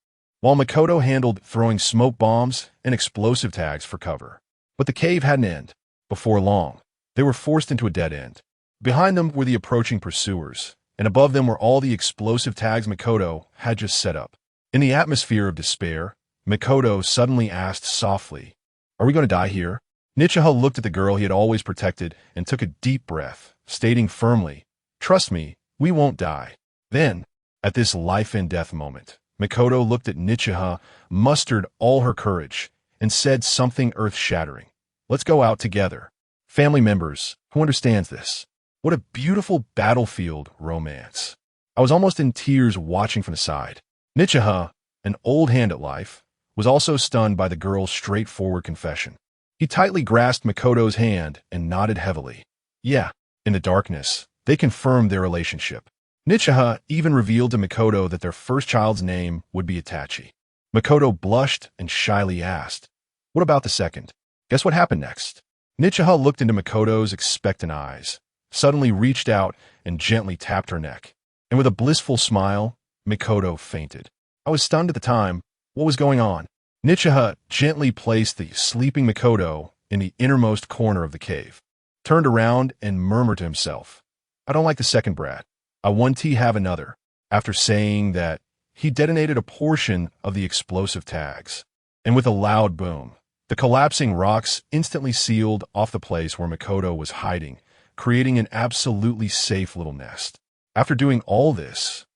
while Mikoto handled throwing smoke bombs and explosive tags for cover. But the cave had an end. Before long, they were forced into a dead end. Behind them were the approaching pursuers, and above them were all the explosive tags Mikoto had just set up. In the atmosphere of despair, Mikoto suddenly asked softly, "Are we going to die here?" Nichiha looked at the girl he had always protected and took a deep breath, stating firmly, "Trust me, we won't die." Then, at this life-and-death moment, Mikoto looked at Nichiha, mustered all her courage, and said something earth-shattering. "Let's go out together. Family members, who understands this?" What a beautiful battlefield romance. I was almost in tears watching from the side. Nichiha, an old hand at life, was also stunned by the girl's straightforward confession. He tightly grasped Mikoto's hand and nodded heavily. Yeah, in the darkness, they confirmed their relationship. Nichiha even revealed to Mikoto that their first child's name would be Itachi. Mikoto blushed and shyly asked, "What about the second?" Guess what happened next? Nichiha looked into Mikoto's expectant eyes, suddenly reached out and gently tapped her neck. And with a blissful smile, Mikoto fainted. I was stunned at the time. What was going on? Nichiha gently placed the sleeping Mikoto in the innermost corner of the cave, turned around and murmured to himself, "I don't like the second brat. I want to have another." After saying that, he detonated a portion of the explosive tags. And with a loud boom, the collapsing rocks instantly sealed off the place where Mikoto was hiding, creating an absolutely safe little nest. After doing all this,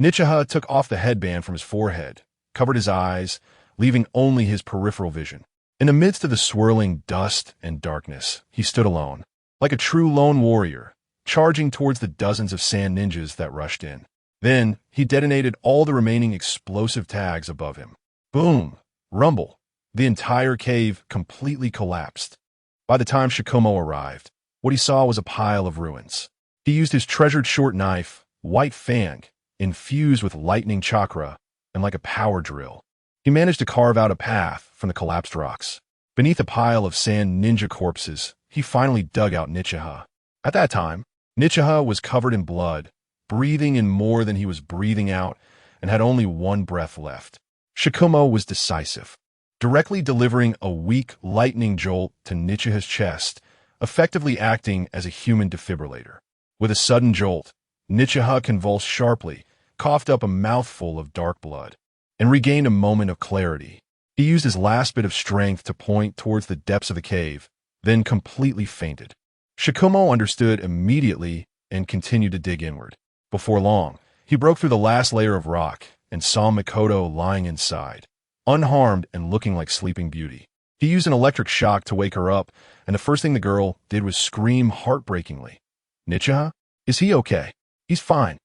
Nichiha took off the headband from his forehead, covered his eyes, leaving only his peripheral vision. In the midst of the swirling dust and darkness, he stood alone, like a true lone warrior, charging towards the dozens of sand ninjas that rushed in. Then, he detonated all the remaining explosive tags above him. Boom! Rumble! The entire cave completely collapsed. By the time Shikomo arrived, what he saw was a pile of ruins. He used his treasured short knife, White Fang, infused with lightning chakra, and like a power drill, he managed to carve out a path from the collapsed rocks. Beneath a pile of sand ninja corpses, he finally dug out Nichiha. At that time, Nichiha was covered in blood, breathing in more than he was breathing out, and had only one breath left. Shikomo was decisive, directly delivering a weak lightning jolt to Nichiha's chest, effectively acting as a human defibrillator. With a sudden jolt, Nichiha convulsed sharply, coughed up a mouthful of dark blood, and regained a moment of clarity. He used his last bit of strength to point towards the depths of the cave, then completely fainted. Shikomo understood immediately and continued to dig inward. Before long, he broke through the last layer of rock and saw Mikoto lying inside, unharmed and looking like Sleeping Beauty. He used an electric shock to wake her up, and the first thing the girl did was scream heartbreakingly. "Nichiha? Is he okay?" "He's fine,"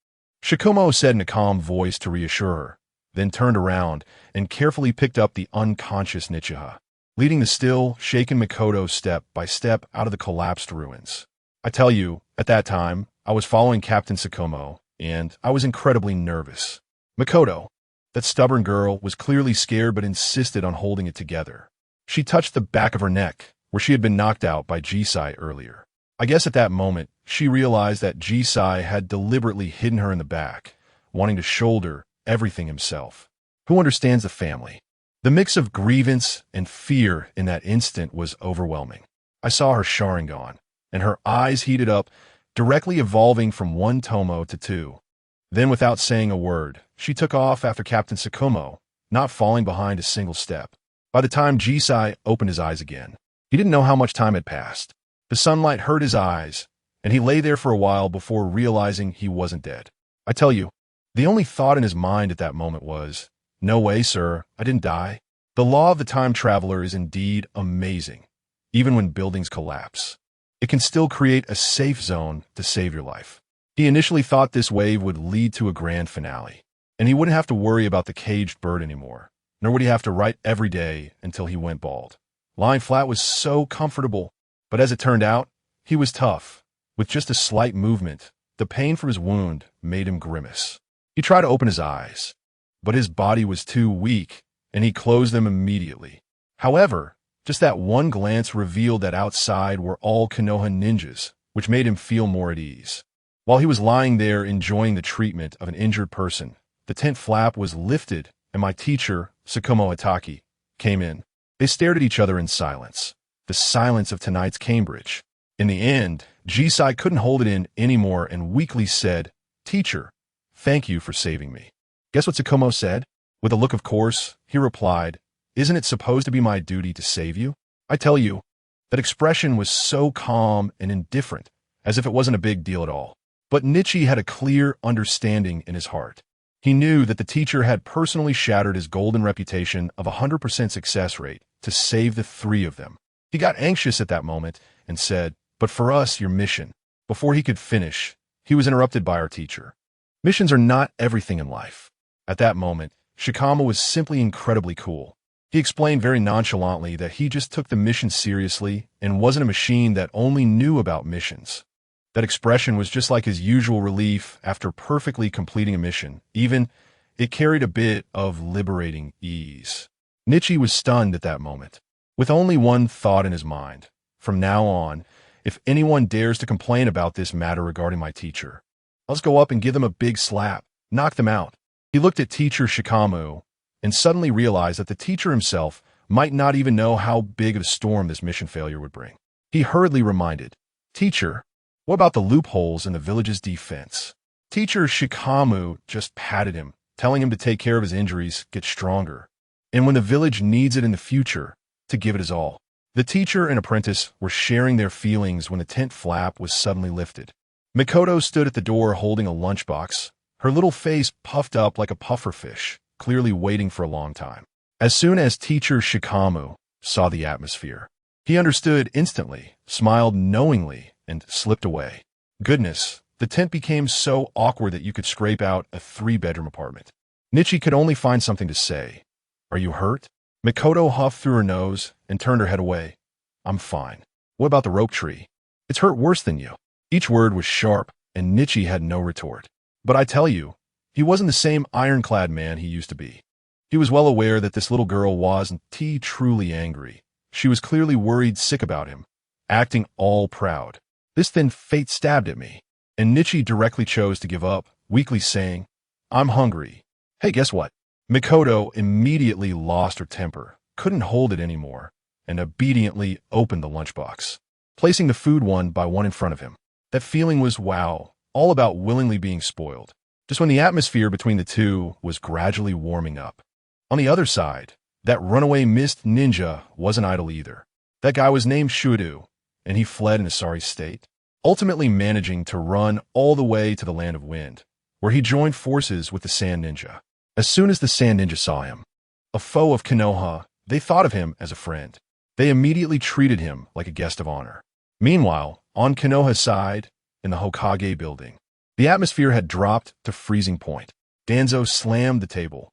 Shikomo said in a calm voice to reassure her, then turned around and carefully picked up the unconscious Nichiha, leading the still, shaken Mikoto step by step out of the collapsed ruins. I tell you, at that time, I was following Captain Shikomo, and I was incredibly nervous. Mikoto, that stubborn girl, was clearly scared but insisted on holding it together. She touched the back of her neck, where she had been knocked out by Jisai earlier. I guess at that moment, she realized that Jisai had deliberately hidden her in the back, wanting to shoulder everything himself. Who understands the family? The mix of grievance and fear in that instant was overwhelming. I saw her Sharingan, and her eyes heated up, directly evolving from one Tomo to two. Then, without saying a word, she took off after Captain Shikomo, not falling behind a single step. By the time Jisai opened his eyes again, he didn't know how much time had passed. The sunlight hurt his eyes, and he lay there for a while before realizing he wasn't dead. I tell you, the only thought in his mind at that moment was, "No way, sir, I didn't die." The law of the time traveler is indeed amazing. Even when buildings collapse, it can still create a safe zone to save your life. He initially thought this wave would lead to a grand finale, and he wouldn't have to worry about the caged bird anymore, nor would he have to write every day until he went bald. Lying flat was so comfortable, but as it turned out, he was tough. With just a slight movement, the pain from his wound made him grimace. He tried to open his eyes, but his body was too weak, and he closed them immediately. However, just that one glance revealed that outside were all Konoha ninjas, which made him feel more at ease. While he was lying there enjoying the treatment of an injured person, the tent flap was lifted, and my teacher, Tsukumo Itaki, came in. They stared at each other in silence, the silence of tonight's Cambridge. In the end, Jisai couldn't hold it in anymore and weakly said, "Teacher, thank you for saving me." Guess what Tsukumo said? With a look of course, he replied, "Isn't it supposed to be my duty to save you?" I tell you, that expression was so calm and indifferent, as if it wasn't a big deal at all. But Nichi had a clear understanding in his heart. He knew that the teacher had personally shattered his golden reputation of 100% success rate to save the three of them. He got anxious at that moment and said, "But for us, your mission." Before he could finish, he was interrupted by our teacher. Missions are not everything in life. At that moment, Shikama was simply incredibly cool. He explained very nonchalantly that he just took the mission seriously and wasn't a machine that only knew about missions. That expression was just like his usual relief after perfectly completing a mission. Even, it carried a bit of liberating ease. Nichi was stunned at that moment, with only one thought in his mind. From now on, if anyone dares to complain about this matter regarding my teacher, I'll just go up and give them a big slap, knock them out. He looked at teacher Shikamu and suddenly realized that the teacher himself might not even know how big of a storm this mission failure would bring. He hurriedly reminded, "Teacher, what about the loopholes in the village's defense?" Teacher Shikamu just patted him, telling him to take care of his injuries, get stronger, and when the village needs it in the future, to give it his all. The teacher and apprentice were sharing their feelings when the tent flap was suddenly lifted. Mikoto stood at the door holding a lunchbox, her little face puffed up like a pufferfish, clearly waiting for a long time. As soon as teacher Shikamu saw the atmosphere, he understood instantly, smiled knowingly, and slipped away. Goodness, the tent became so awkward that you could scrape out a 3-bedroom apartment. Nichi could only find something to say. Are you hurt? Mikoto huffed through her nose and turned her head away. I'm fine. What about the rope tree? It's hurt worse than you. Each word was sharp, and Nichi had no retort. But I tell you, he wasn't the same ironclad man he used to be. He was well aware that this little girl wasn't truly angry. She was clearly worried sick about him, acting all proud. This then fate stabbed at me, and Nichi directly chose to give up, weakly saying, I'm hungry. Hey, guess what? Mikoto immediately lost her temper, couldn't hold it anymore, and obediently opened the lunchbox, placing the food one by one in front of him. That feeling was wow, all about willingly being spoiled, just when the atmosphere between the two was gradually warming up. On the other side, that runaway mist ninja wasn't idle either. That guy was named Shudu, and he fled in a sorry state, ultimately managing to run all the way to the Land of Wind, where he joined forces with the Sand Ninja. As soon as the Sand Ninja saw him, a foe of Konoha, they thought of him as a friend. They immediately treated him like a guest of honor. Meanwhile, on Konoha's side, in the Hokage building, the atmosphere had dropped to freezing point. Danzo slammed the table.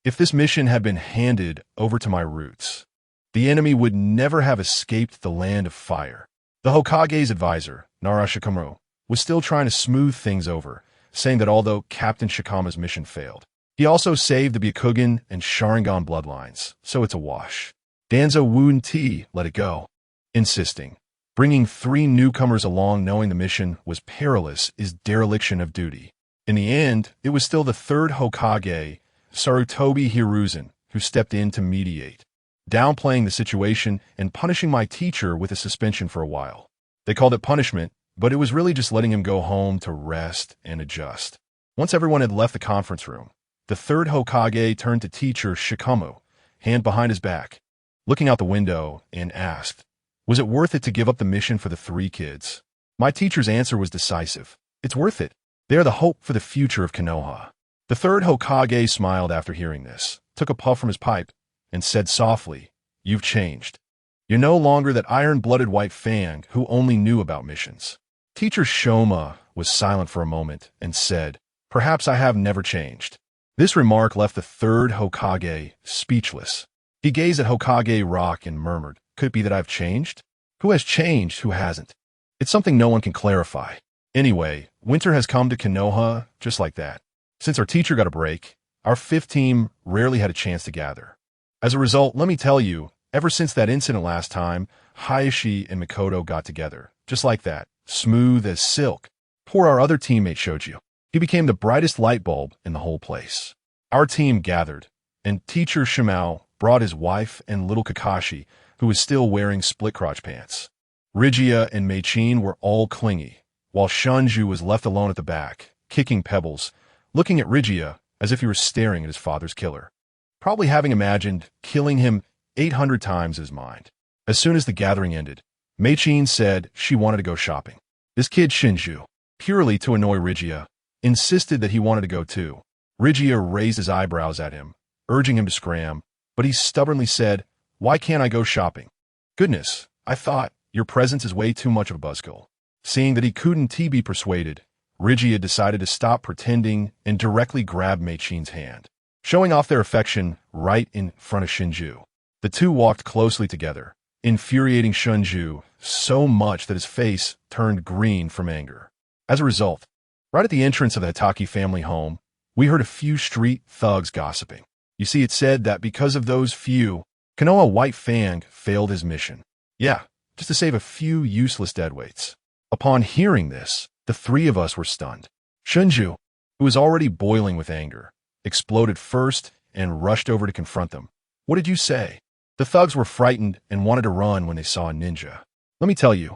If this mission had been handed over to my roots, the enemy would never have escaped the land of fire. The Hokage's advisor, Nara Shikamaru, was still trying to smooth things over, saying that although Captain Shikama's mission failed, he also saved the Byakugan and Sharingan bloodlines, so it's a wash. Danzo wouldn't let it go, insisting, bringing 3 newcomers along knowing the mission was perilous is dereliction of duty. In the end, it was still the 3rd Hokage, Sarutobi Hiruzen, who stepped in to mediate, downplaying the situation and punishing my teacher with a suspension for a while. They called it punishment, but it was really just letting him go home to rest and adjust. Once everyone had left the conference room, the 3rd Hokage turned to teacher Shikamaru, hand behind his back, looking out the window, and asked, was it worth it to give up the mission for the 3 kids? My teacher's answer was decisive. It's worth it. They are the hope for the future of Konoha. The 3rd Hokage smiled after hearing this, took a puff from his pipe, and said softly, you've changed. You're no longer that iron-blooded White Fang who only knew about missions. Teacher Shoma was silent for a moment and said, perhaps I have never changed. This remark left the 3rd Hokage speechless. He gazed at Hokage Rock and murmured, could it be that I've changed? Who has changed, who hasn't? It's something no one can clarify. Anyway, winter has come to Konoha just like that. Since our teacher got a break, our 5th team rarely had a chance to gather. As a result, let me tell you, ever since that incident last time, Hizashi and Mikoto got together, just like that, smooth as silk. Poor our other teammate Shoju. He became the brightest light bulb in the whole place. Our team gathered, and teacher Shimao brought his wife and little Kakashi, who was still wearing split-crotch pants. Rigia and Meichin were all clingy, while Shunju was left alone at the back, kicking pebbles, looking at Rigia as if he were staring at his father's killer, probably having imagined killing him 800 times in his mind. As soon as the gathering ended, Meichin said she wanted to go shopping. This kid Shinju, purely to annoy Rigia, insisted that he wanted to go too. Rigia raised his eyebrows at him, urging him to scram, but he stubbornly said, why can't I go shopping? Goodness, I thought, your presence is way too much of a buzzkill. Seeing that he couldn't be persuaded, Rigia decided to stop pretending and directly grab Meichin's hand, showing off their affection right in front of Shinju. The two walked closely together, infuriating Shinju so much that his face turned green from anger. As a result, right at the entrance of the Hitaki family home, we heard a few street thugs gossiping. You see, it said that because of those few, Konoha White Fang failed his mission. Yeah, just to save a few useless deadweights. Upon hearing this, the 3 of us were stunned. Shinju, who was already boiling with anger, exploded first and rushed over to confront them. What did you say? The thugs were frightened and wanted to run when they saw a ninja. Let me tell you,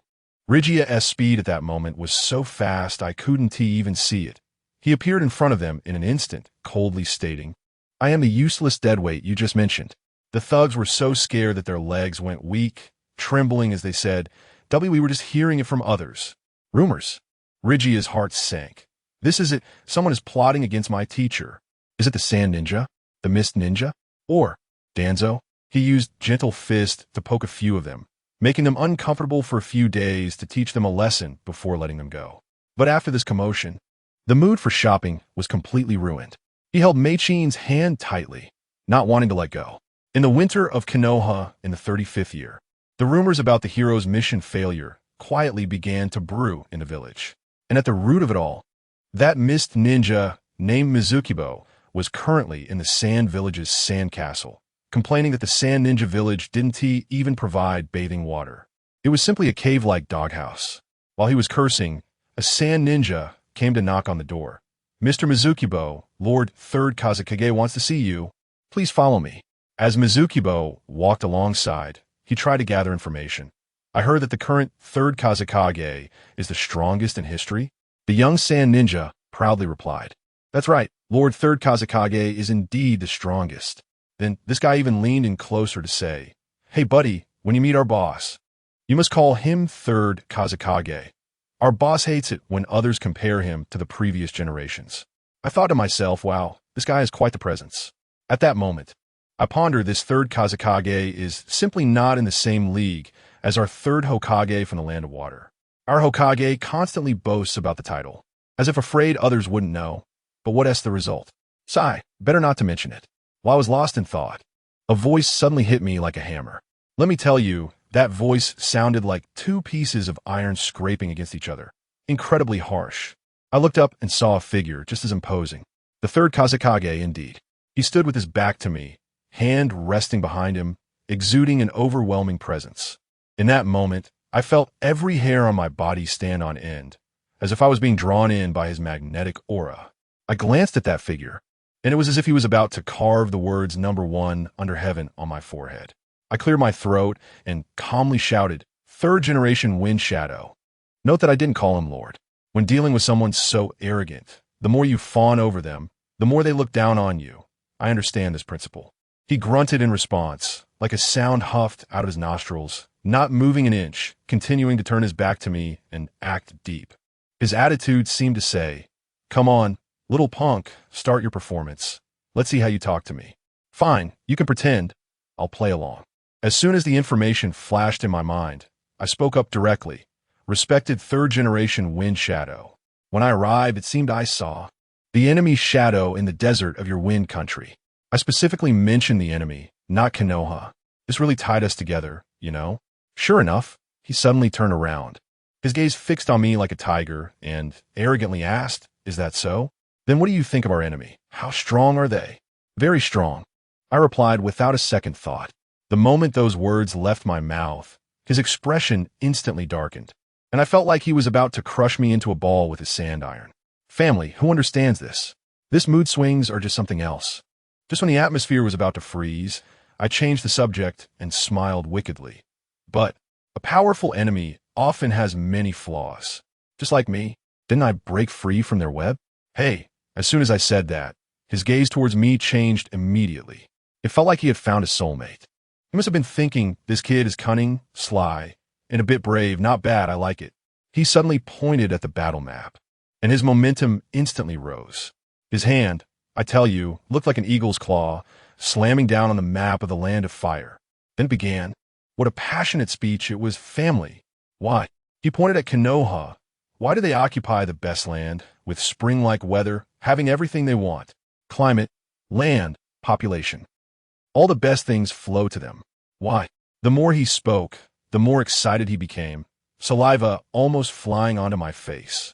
Rigia's speed at that moment was so fast I couldn't even see it. He appeared in front of them in an instant, coldly stating, I am the useless deadweight you just mentioned. The thugs were so scared that their legs went weak, trembling as they said, we were just hearing it from others. Rumors. Rigia's heart sank. This is it. Someone is plotting against my teacher. Is it the Sand Ninja? The Mist Ninja? Or Danzo? He used gentle fist to poke a few of them, making them uncomfortable for a few days to teach them a lesson before letting them go. But after this commotion, the mood for shopping was completely ruined. He held Mei-Chin's hand tightly, not wanting to let go. In the winter of Konoha in the 35th year, the rumors about the hero's mission failure quietly began to brew in the village. And at the root of it all, that mist ninja named Mizukibo was currently in the Sand Village's sand castle, complaining that the Sand Ninja Village didn't even provide bathing water. It was simply a cave-like doghouse. While he was cursing, a Sand Ninja came to knock on the door. "Mr. Mizukibo, Lord 3rd Kazekage wants to see you. Please follow me." As Mizukibo walked alongside, he tried to gather information. "I heard that the current 3rd Kazekage is the strongest in history." The young Sand Ninja proudly replied, "That's right, Lord 3rd Kazekage is indeed the strongest." Then this guy even leaned in closer to say, "Hey buddy, when you meet our boss, you must call him 3rd Kazekage. Our boss hates it when others compare him to the previous generations." I thought to myself, wow, this guy has quite the presence. At that moment, I pondered this 3rd Kazekage is simply not in the same league as our 3rd Hokage from the Land of Water. Our Hokage constantly boasts about the title, as if afraid others wouldn't know. But what's the result? Sigh, better not to mention it. While I was lost in thought, a voice suddenly hit me like a hammer. Let me tell you, that voice sounded like two pieces of iron scraping against each other. Incredibly harsh. I looked up and saw a figure just as imposing. The 3rd Kazekage, indeed. He stood with his back to me, hand resting behind him, exuding an overwhelming presence. In that moment, I felt every hair on my body stand on end, as if I was being drawn in by his magnetic aura. I glanced at that figure, and it was as if he was about to carve the words "number 1 under heaven" on my forehead. I cleared my throat and calmly shouted, "3rd generation Wind Shadow." Note that I didn't call him Lord. When dealing with someone so arrogant, the more you fawn over them, the more they look down on you. I understand this principle. He grunted in response, like a sound huffed out of his nostrils, not moving an inch, continuing to turn his back to me and act deep. His attitude seemed to say, "Come on, little punk, start your performance. Let's see how you talk to me." "Fine, you can pretend. I'll play along." As soon as the information flashed in my mind, I spoke up directly. "Respected 3rd generation Wind Shadow. When I arrived, it seemed I saw the enemy shadow in the desert of your wind country." I specifically mentioned the enemy, not Konoha. This really tied us together, you know? Sure enough, he suddenly turned around. His gaze fixed on me like a tiger and arrogantly asked, "Is that so? Then what do you think of our enemy? How strong are they?" "Very strong," I replied without a second thought. The moment those words left my mouth, his expression instantly darkened, and I felt like he was about to crush me into a ball with his sand iron. Family, who understands this? This mood swings are just something else. Just when the atmosphere was about to freeze, I changed the subject and smiled wickedly. "But a powerful enemy often has many flaws. Just like me, didn't I break free from their web?" "Hey," as soon as I said that, his gaze towards me changed immediately. It felt like he had found a soulmate. He must have been thinking, this kid is cunning, sly, and a bit brave. Not bad, I like it. He suddenly pointed at the battle map, and his momentum instantly rose. His hand, I tell you, looked like an eagle's claw, slamming down on the map of the Land of Fire. Then it began. What a passionate speech. It was family. Why? He pointed at Konoha. Why do they occupy the best land, with spring-like weather, having everything they want? Climate, land, population. All the best things flow to them. Why? The more he spoke, the more excited he became, saliva almost flying onto my face.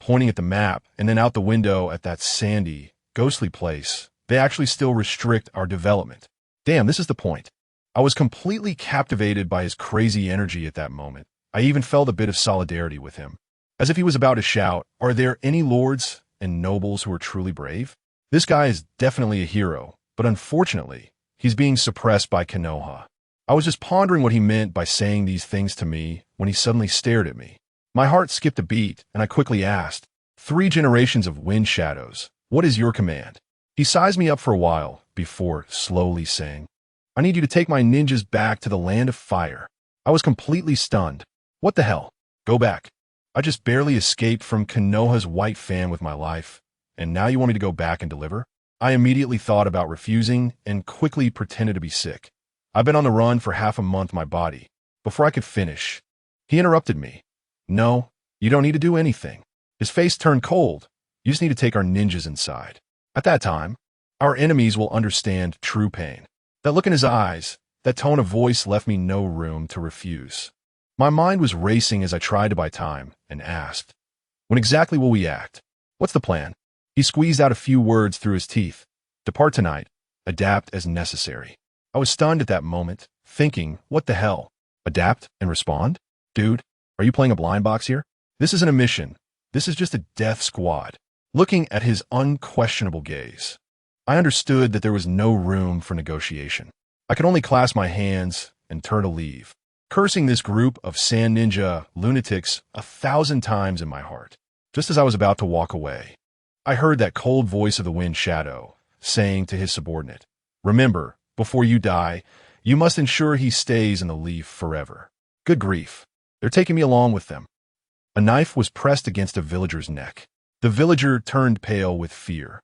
Pointing at the map and then out the window at that sandy, ghostly place, they actually still restrict our development. Damn, this is the point. I was completely captivated by his crazy energy at that moment. I even felt a bit of solidarity with him, as if he was about to shout, "Are there any lords and nobles who are truly brave?" This guy is definitely a hero, but unfortunately, he's being suppressed by Konoha. I was just pondering what he meant by saying these things to me when he suddenly stared at me. My heart skipped a beat, and I quickly asked, "3 generations of wind shadows, what is your command?" He sized me up for a while before slowly saying, "I need you to take my ninjas back to the Land of Fire." I was completely stunned. What the hell? Go back. I just barely escaped from Konoha's White Fang with my life, and now you want me to go back and deliver? I immediately thought about refusing and quickly pretended to be sick. I've been on the run for half a month, my body. Before I could finish, he interrupted me. No, you don't need to do anything. His face turned cold. You just need to take our ninjas inside. At that time, our enemies will understand true pain. That look in his eyes, that tone of voice left me no room to refuse. My mind was racing as I tried to buy time and asked, when exactly will we act? What's the plan? He squeezed out a few words through his teeth. Depart tonight. Adapt as necessary. I was stunned at that moment, thinking, what the hell? Adapt and respond? Dude, are you playing a blind box here? This isn't a mission. This is just a death squad. Looking at his unquestionable gaze, I understood that there was no room for negotiation. I could only clasp my hands and turn to leave, cursing this group of sand ninja lunatics 1,000 times in my heart. Just as I was about to walk away, I heard that cold voice of the wind shadow saying to his subordinate, remember, before you die, you must ensure he stays in the leaf forever. Good grief. They're taking me along with them. A knife was pressed against a villager's neck. The villager turned pale with fear.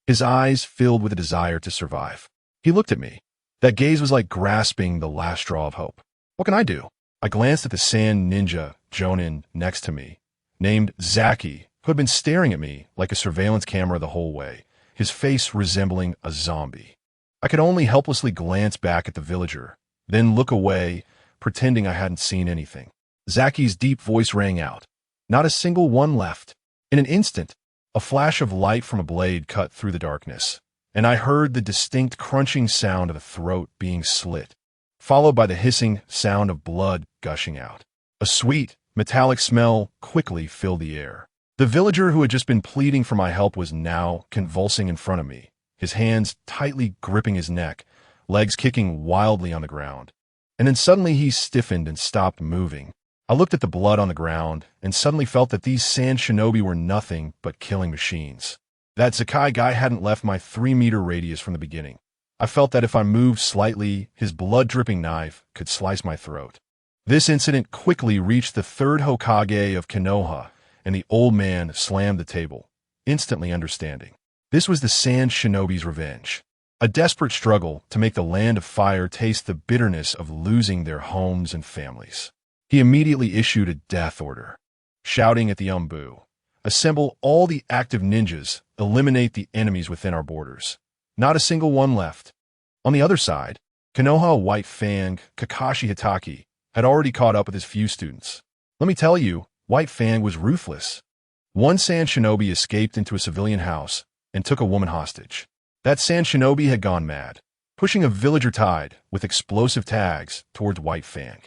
His eyes filled with a desire to survive. He looked at me. That gaze was like grasping the last straw of hope. What can I do? I glanced at the sand ninja jonin next to me, named Zaki, who had been staring at me like a surveillance camera the whole way, his face resembling a zombie. I could only helplessly glance back at the villager, then look away, pretending I hadn't seen anything. Zaki's deep voice rang out. Not a single one left. In an instant, a flash of light from a blade cut through the darkness, and I heard the distinct crunching sound of a throat being slit, followed by the hissing sound of blood gushing out. A sweet, metallic smell quickly filled the air. The villager who had just been pleading for my help was now convulsing in front of me, his hands tightly gripping his neck, legs kicking wildly on the ground. And then suddenly he stiffened and stopped moving. I looked at the blood on the ground and suddenly felt that these sand shinobi were nothing but killing machines. That Zakai guy hadn't left my 3-meter radius from the beginning. I felt that if I moved slightly, his blood-dripping knife could slice my throat. This incident quickly reached the third Hokage of Konoha, and the old man slammed the table, instantly understanding. This was the sand shinobi's revenge. A desperate struggle to make the land of fire taste the bitterness of losing their homes and families. He immediately issued a death order, shouting at the Umbu, assemble all the active ninjas, eliminate the enemies within our borders. Not a single one left. On the other side, Konoha White Fang Kakashi Hitaki had already caught up with his few students. Let me tell you, White Fang was ruthless. One sand shinobi escaped into a civilian house and took a woman hostage. That sand shinobi had gone mad, pushing a villager tied with explosive tags towards White Fang.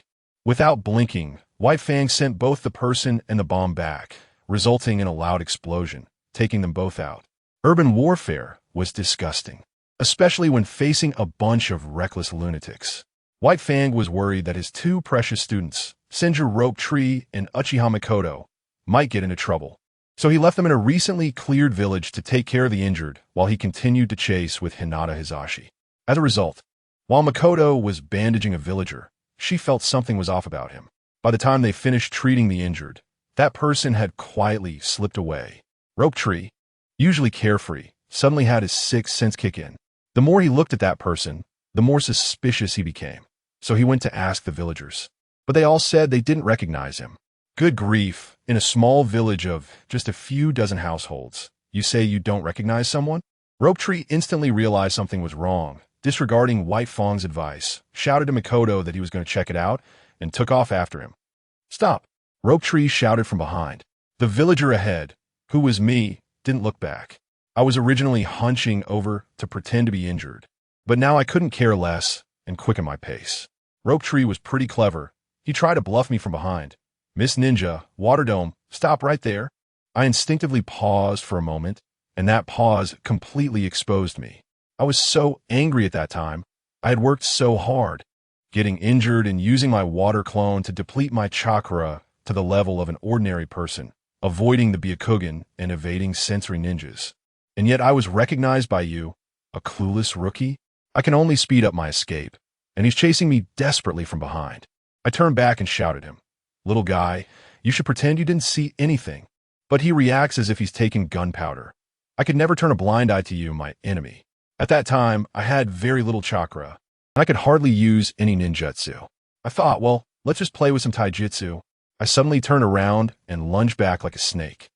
Without blinking, White Fang sent both the person and the bomb back, resulting in a loud explosion, taking them both out. Urban warfare was disgusting, especially when facing a bunch of reckless lunatics. White Fang was worried that his two precious students, Senju Rope Tree and Uchiha Mikoto, might get into trouble. So he left them in a recently cleared village to take care of the injured while he continued to chase with HyugaHizashi. As a result, while Mikoto was bandaging a villager, she felt something was off about him. By the time they finished treating the injured, that person had quietly slipped away. Rope Tree, usually carefree, suddenly had his sixth sense kick in. The more he looked at that person, the more suspicious he became. So he went to ask the villagers. But they all said they didn't recognize him. Good grief, in a small village of just a few dozen households, you say you don't recognize someone? Rope Tree instantly realized something was wrong. Disregarding White Fang's advice, shouted to Mikoto that he was going to check it out, and took off after him. Stop! Rope Tree shouted from behind. The villager ahead, who was me, didn't look back. I was originally hunching over to pretend to be injured, but now I couldn't care less and quicken my pace. Rope Tree was pretty clever. He tried to bluff me from behind. Miss Ninja, Water Dome, stop right there. I instinctively paused for a moment, and that pause completely exposed me. I was so angry at that time. I had worked so hard, getting injured and using my water clone to deplete my chakra to the level of an ordinary person, avoiding the Byakugan and evading sensory ninjas. And yet I was recognized by you, a clueless rookie? I can only speed up my escape, and he's chasing me desperately from behind. I turned back and shouted at him. Little guy, you should pretend you didn't see anything. But he reacts as if he's taken gunpowder. I could never turn a blind eye to you, my enemy. At that time, I had very little chakra, and I could hardly use any ninjutsu. I thought, well, Let's just play with some taijutsu. I suddenly turned around and lunged back like a snake.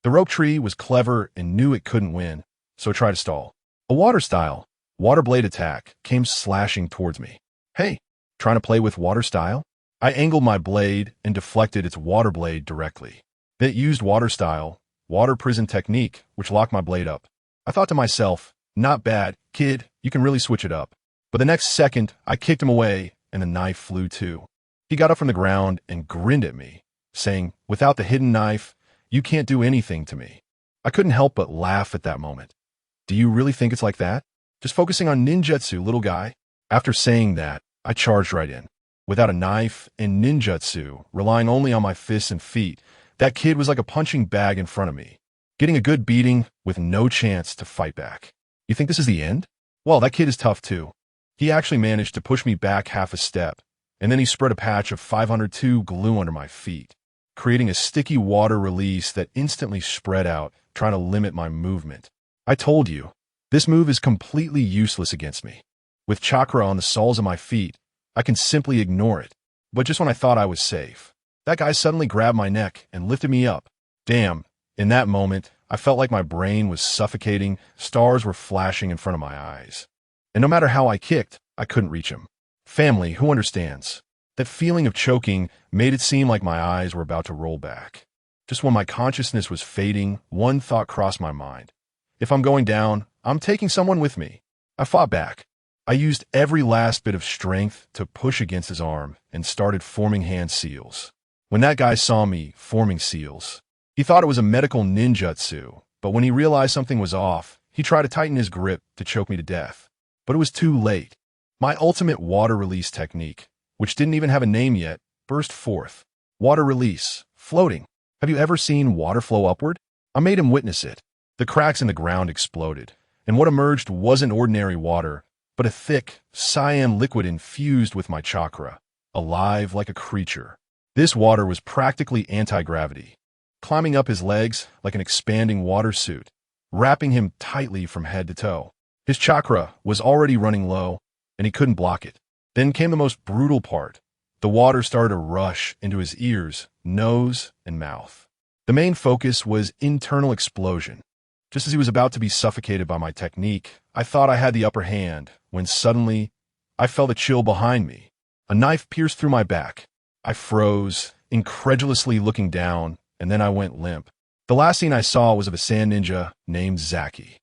The rope tree was clever and knew it couldn't win, so it tried to stall. A water-style, water blade attack came slashing towards me. Hey, trying to play with water style? I angled my blade and deflected its water blade directly. It used water style, water prison technique, which locked my blade up. I thought to myself, not bad, kid, you can really switch it up. But the next second, I kicked him away and the knife flew too. He got up from the ground and grinned at me, saying, without the hidden knife, you can't do anything to me. I couldn't help but laugh at that moment. Do you really think it's like that? Just focusing on ninjutsu, little guy? After saying that, I charged right in. Without a knife and ninjutsu, relying only on my fists and feet, that kid was like a punching bag in front of me, getting a good beating with no chance to fight back. You think this is the end? Well, that kid is tough too. He actually managed to push me back half a step, and then he spread a patch of 502 glue under my feet, creating a sticky water release that instantly spread out, trying to limit my movement. I told you, this move is completely useless against me. With chakra on the soles of my feet, I can simply ignore it. But just when I thought I was safe, that guy suddenly grabbed my neck and lifted me up. Damn, in that moment, I felt like my brain was suffocating, stars were flashing in front of my eyes. And no matter how I kicked, I couldn't reach him. Family, who understands? That feeling of choking made it seem like my eyes were about to roll back. Just when my consciousness was fading, one thought crossed my mind. If I'm going down, I'm taking someone with me. I fought back. I used every last bit of strength to push against his arm and started forming hand seals. When that guy saw me forming seals, he thought it was a medical ninjutsu, but when he realized something was off, he tried to tighten his grip to choke me to death. But it was too late. My ultimate water release technique, which didn't even have a name yet, burst forth. Water release, floating. Have you ever seen water flow upward? I made him witness it. The cracks in the ground exploded, and what emerged wasn't ordinary water, but a thick, cyan liquid infused with my chakra, alive like a creature. This water was practically anti-gravity, climbing up his legs like an expanding water suit, wrapping him tightly from head to toe. His chakra was already running low, and he couldn't block it. Then came the most brutal part. The water started to rush into his ears, nose, and mouth. The main focus was internal explosion. Just as he was about to be suffocated by my technique, I thought I had the upper hand, when suddenly, I felt a chill behind me. A knife pierced through my back. I froze, incredulously looking down, and then I went limp. The last scene I saw was of a sand ninja named Zaki.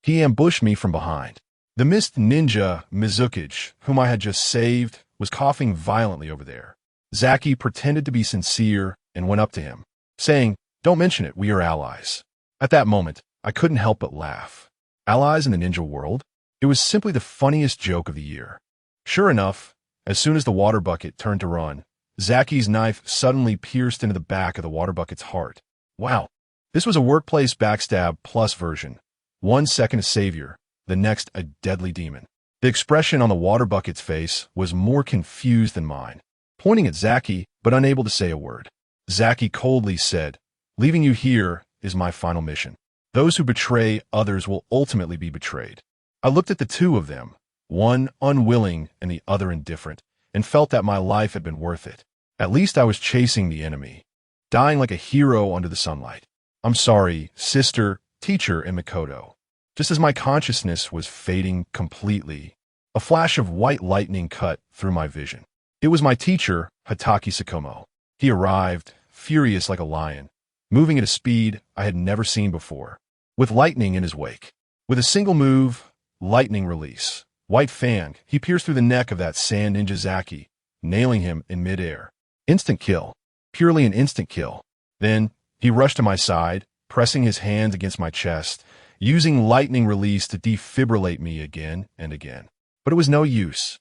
He ambushed me from behind. The mist ninja, Mizuki's, whom I had just saved, was coughing violently over there. Zaki pretended to be sincere and went up to him, saying, "Don't mention it, we are allies." At that moment, I couldn't help but laugh. Allies in the ninja world? It was simply the funniest joke of the year. Sure enough, as soon as the water bucket turned to run, Zaki's knife suddenly pierced into the back of the water bucket's heart. Wow, this was a workplace backstab plus version. 1 second a savior, the next a deadly demon. The expression on the water bucket's face was more confused than mine, pointing at Zaki but unable to say a word. Zaki coldly said, "Leaving you here is my final mission. Those who betray others will ultimately be betrayed." I looked at the two of them, one unwilling and the other indifferent, and felt that my life had been worth it. At least I was chasing the enemy, dying like a hero under the sunlight. I'm sorry, sister, teacher, and Mikoto. Just as my consciousness was fading completely, a flash of white lightning cut through my vision. It was my teacher, Hatake Sakomo. He arrived, furious like a lion, moving at a speed I had never seen before, with lightning in his wake. With a single move, lightning release, White Fang, he pierced through the neck of that sand ninja Zaki, nailing him in midair. Instant kill. Purely an instant kill. Then, he rushed to my side, pressing his hands against my chest, using lightning release to defibrillate me again and again. But it was no use.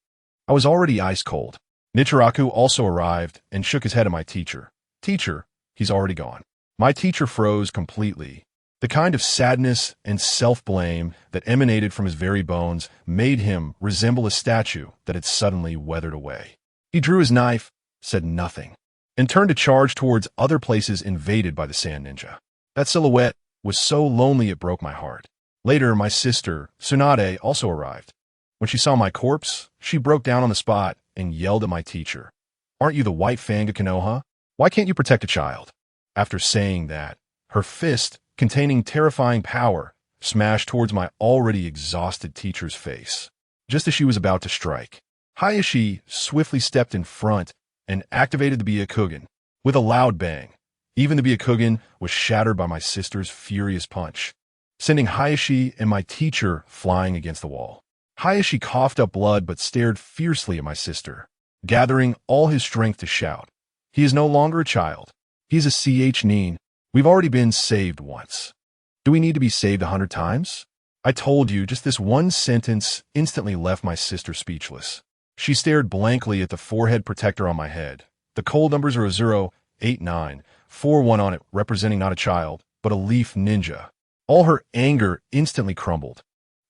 I was already ice cold. Nichiraku also arrived and shook his head at my teacher. "Teacher, he's already gone." My teacher froze completely. The kind of sadness and self-blame that emanated from his very bones made him resemble a statue that had suddenly weathered away. He drew his knife, said nothing, and turned to charge towards other places invaded by the sand ninja. That silhouette was so lonely it broke my heart. Later, my sister, Tsunade, also arrived. When she saw my corpse, she broke down on the spot and yelled at my teacher. Aren't you the White Fang of Konoha? Why can't you protect a child? After saying that, her fist, containing terrifying power, smashed towards my already exhausted teacher's face. Just as she was about to strike, Hizashi swiftly stepped in front and activated the Byakugan. With a loud bang, even the Byakugan was shattered by my sister's furious punch, sending Hizashi and my teacher flying against the wall. Hizashi coughed up blood but stared fiercely at my sister, gathering all his strength to shout. He is no longer a child. He is a ch-nin. We've already been saved once. Do we need to be saved 100 times? I told you, just this one sentence instantly left my sister speechless. She stared blankly at the forehead protector on my head. The cold numbers are a 0, 8, 9, 4, 1 on it, representing not a child, but a leaf ninja. All her anger instantly crumbled,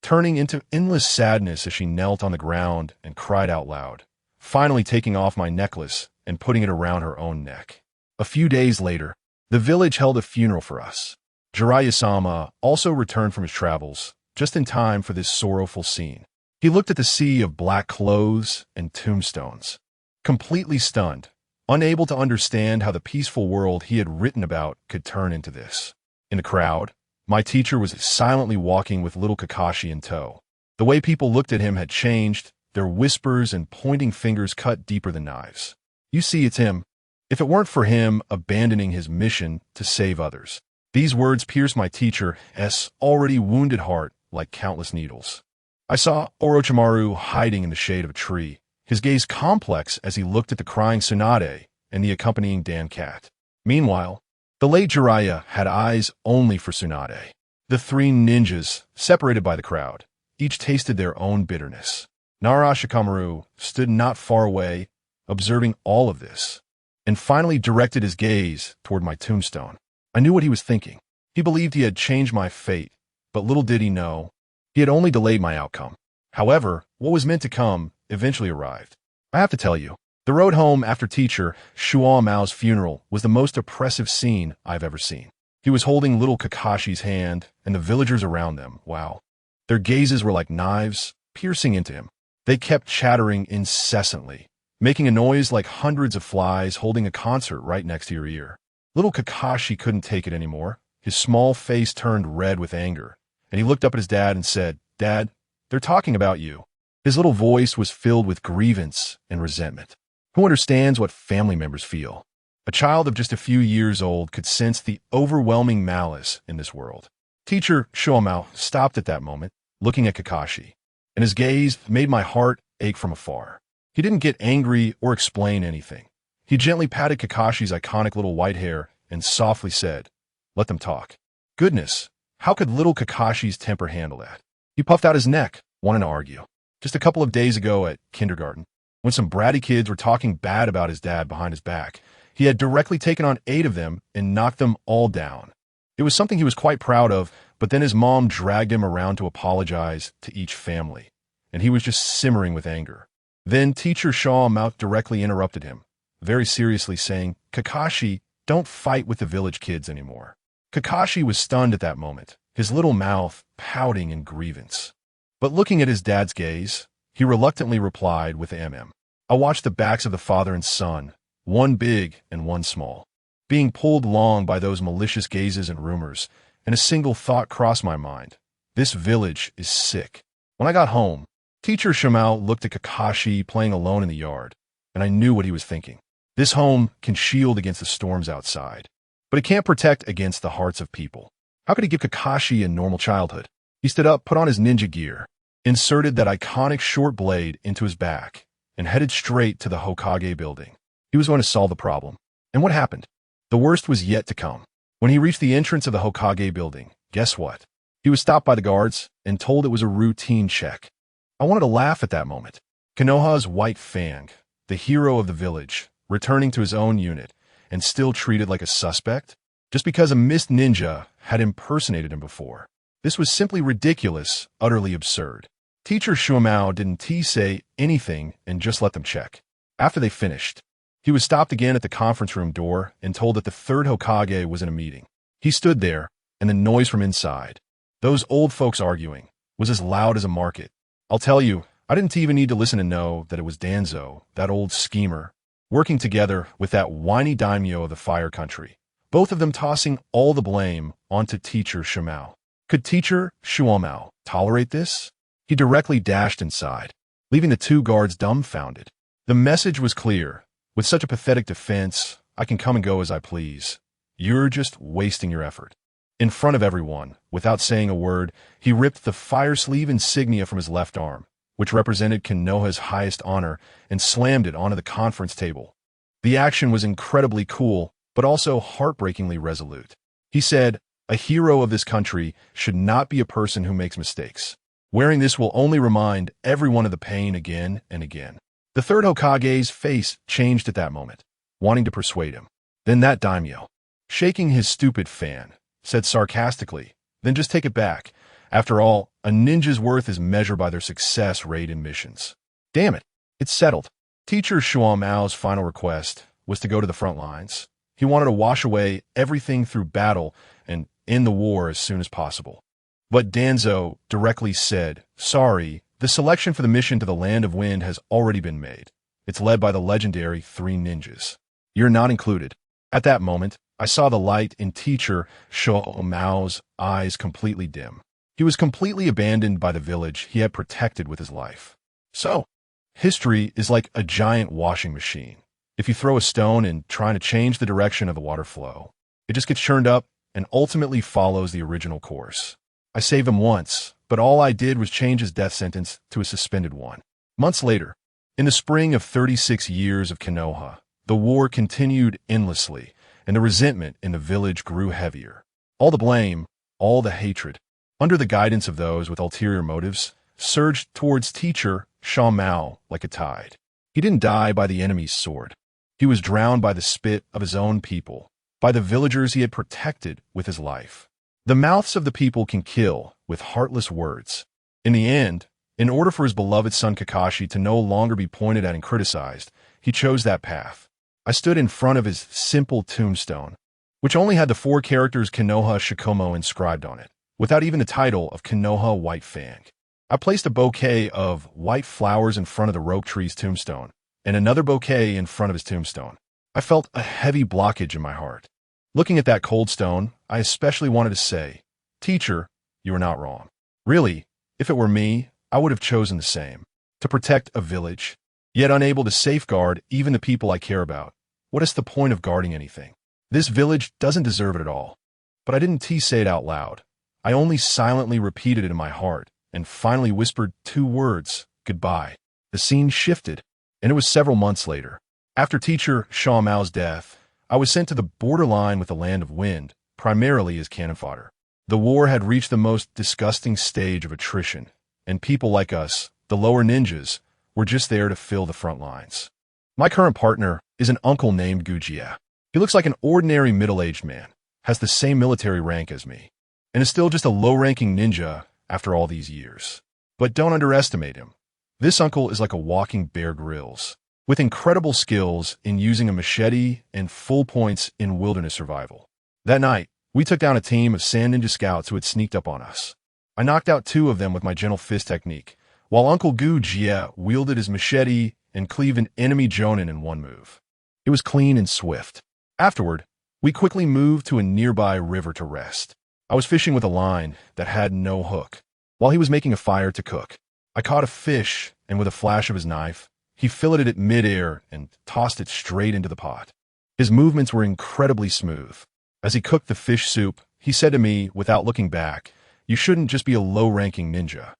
turning into endless sadness as she knelt on the ground and cried out loud, finally taking off my necklace and putting it around her own neck. A few days later, the village held a funeral for us. Jiraiya-sama also returned from his travels, just in time for this sorrowful scene. He looked at the sea of black clothes and tombstones, completely stunned, unable to understand how the peaceful world he had written about could turn into this. In the crowd, my teacher was silently walking with little Kakashi in tow. The way people looked at him had changed, their whispers and pointing fingers cut deeper than knives. You see, it's him. If it weren't for him abandoning his mission to save others. These words pierced my teacher's already wounded heart like countless needles. I saw Orochimaru hiding in the shade of a tree, his gaze complex as he looked at the crying Tsunade and the accompanying Dan-cat. Meanwhile, the late Jiraiya had eyes only for Tsunade. The three ninjas, separated by the crowd, each tasted their own bitterness. Shikamaru stood not far away, observing all of this, and finally directed his gaze toward my tombstone. I knew what he was thinking. He believed he had changed my fate, but little did he know, he had only delayed my outcome. However, what was meant to come eventually arrived. I have to tell you, the road home after teacher Shuamao's funeral was the most oppressive scene I've ever seen. He was holding little Kakashi's hand, and the villagers around them, wow. Their gazes were like knives, piercing into him. They kept chattering incessantly, making a noise like hundreds of flies holding a concert right next to your ear. Little Kakashi couldn't take it anymore. His small face turned red with anger, and he looked up at his dad and said, "Dad, they're talking about you." His little voice was filled with grievance and resentment. Who understands what family members feel? A child of just a few years old could sense the overwhelming malice in this world. Teacher Shuamao stopped at that moment, looking at Kakashi, and his gaze made my heart ache from afar. He didn't get angry or explain anything. He gently patted Kakashi's iconic little white hair and softly said, "Let them talk." Goodness, how could little Kakashi's temper handle that? He puffed out his neck, wanting to argue. Just a couple of days ago at kindergarten, when some bratty kids were talking bad about his dad behind his back, he had directly taken on 8 of them and knocked them all down. It was something he was quite proud of, but then his mom dragged him around to apologize to each family, and he was just simmering with anger. Then teacher Shuamao directly interrupted him, very seriously saying, "Kakashi, don't fight with the village kids anymore." Kakashi was stunned at that moment, his little mouth pouting in grievance. But looking at his dad's gaze, he reluctantly replied with I watched the backs of the father and son, one big and one small, being pulled along by those malicious gazes and rumors, and a single thought crossed my mind. This village is sick. When I got home, teacher Shuamao looked at Kakashi playing alone in the yard, and I knew what he was thinking. This home can shield against the storms outside, but it can't protect against the hearts of people. How could he give Kakashi a normal childhood? He stood up, put on his ninja gear, inserted that iconic short blade into his back, and headed straight to the Hokage building. He was going to solve the problem. And what happened? The worst was yet to come. When he reached the entrance of the Hokage building, guess what? He was stopped by the guards and told it was a routine check. I wanted to laugh at that moment. Konoha's White Fang, the hero of the village, returning to his own unit, and still treated like a suspect, just because a mist ninja had impersonated him before. This was simply ridiculous, utterly absurd. Teacher Shuamao didn't say anything and just let them check. After they finished, he was stopped again at the conference room door and told that the third Hokage was in a meeting. He stood there, and the noise from inside, those old folks arguing, was as loud as a market. I'll tell you, I didn't even need to listen to know that it was Danzo, that old schemer, working together with that whiny daimyo of the fire country, both of them tossing all the blame onto teacher Shumao. Could teacher Shumao tolerate this? He directly dashed inside, leaving the two guards dumbfounded. The message was clear. With such a pathetic defense, I can come and go as I please. You're just wasting your effort. In front of everyone, without saying a word, he ripped the fire sleeve insignia from his left arm, which represented Konoha's highest honor, and slammed it onto the conference table. The action was incredibly cool, but also heartbreakingly resolute. He said, "A hero of this country should not be a person who makes mistakes. Wearing this will only remind everyone of the pain again and again." The third Hokage's face changed at that moment, wanting to persuade him. Then that daimyo, shaking his stupid fan, said sarcastically, "Then just take it back. After all, a ninja's worth is measured by their success rate in missions." Damn it, it's settled. Teacher Shumao's final request was to go to the front lines. He wanted to wash away everything through battle and end the war as soon as possible. But Danzo directly said, "Sorry, the selection for the mission to the Land of Wind has already been made. It's led by the legendary 3 ninjas. You're not included." At that moment, I saw the light in teacher Shumao's eyes completely dim. He was completely abandoned by the village he had protected with his life. So, history is like a giant washing machine. If you throw a stone and trying to change the direction of the water flow, it just gets churned up and ultimately follows the original course. I saved him once, but all I did was change his death sentence to a suspended one. Months later, in the spring of 36 years of Konoha, the war continued endlessly, and the resentment in the village grew heavier. All the blame, all the hatred, under the guidance of those with ulterior motives, surged towards teacher Shumao like a tide. He didn't die by the enemy's sword. He was drowned by the spit of his own people, by the villagers he had protected with his life. The mouths of the people can kill with heartless words. In the end, in order for his beloved son Kakashi to no longer be pointed at and criticized, he chose that path. I stood in front of his simple tombstone, which only had the 4 characters Konoha Shikomo inscribed on it, without even the title of Konoha White Fang. I placed a bouquet of white flowers in front of the rope tree's tombstone, and another bouquet in front of his tombstone. I felt a heavy blockage in my heart. Looking at that cold stone, I especially wanted to say, "Teacher, you are not wrong." Really, if it were me, I would have chosen the same. To protect a village, yet unable to safeguard even the people I care about. What is the point of guarding anything? This village doesn't deserve it at all. But I didn't say it out loud. I only silently repeated it in my heart, and finally whispered 2 words, "Goodbye." The scene shifted, and it was several months later. After teacher Shumao's death, I was sent to the borderline with the Land of Wind, primarily as cannon fodder. The war had reached the most disgusting stage of attrition, and people like us, the lower ninjas, were just there to fill the front lines. My current partner is an uncle named Gujie. He looks like an ordinary middle-aged man, has the same military rank as me, and is still just a low-ranking ninja after all these years. But don't underestimate him. This uncle is like a walking Bear Grylls, with incredible skills in using a machete and full points in wilderness survival. That night, we took down a team of sand ninja scouts who had sneaked up on us. I knocked out 2 of them with my gentle fist technique, while Uncle Gujie wielded his machete and cleaved an enemy jonin in one move. It was clean and swift. Afterward, we quickly moved to a nearby river to rest. I was fishing with a line that had no hook, while he was making a fire to cook. I caught a fish, and with a flash of his knife, he filleted it mid-air and tossed it straight into the pot. His movements were incredibly smooth. As he cooked the fish soup, he said to me, without looking back, "You shouldn't just be a low-ranking ninja."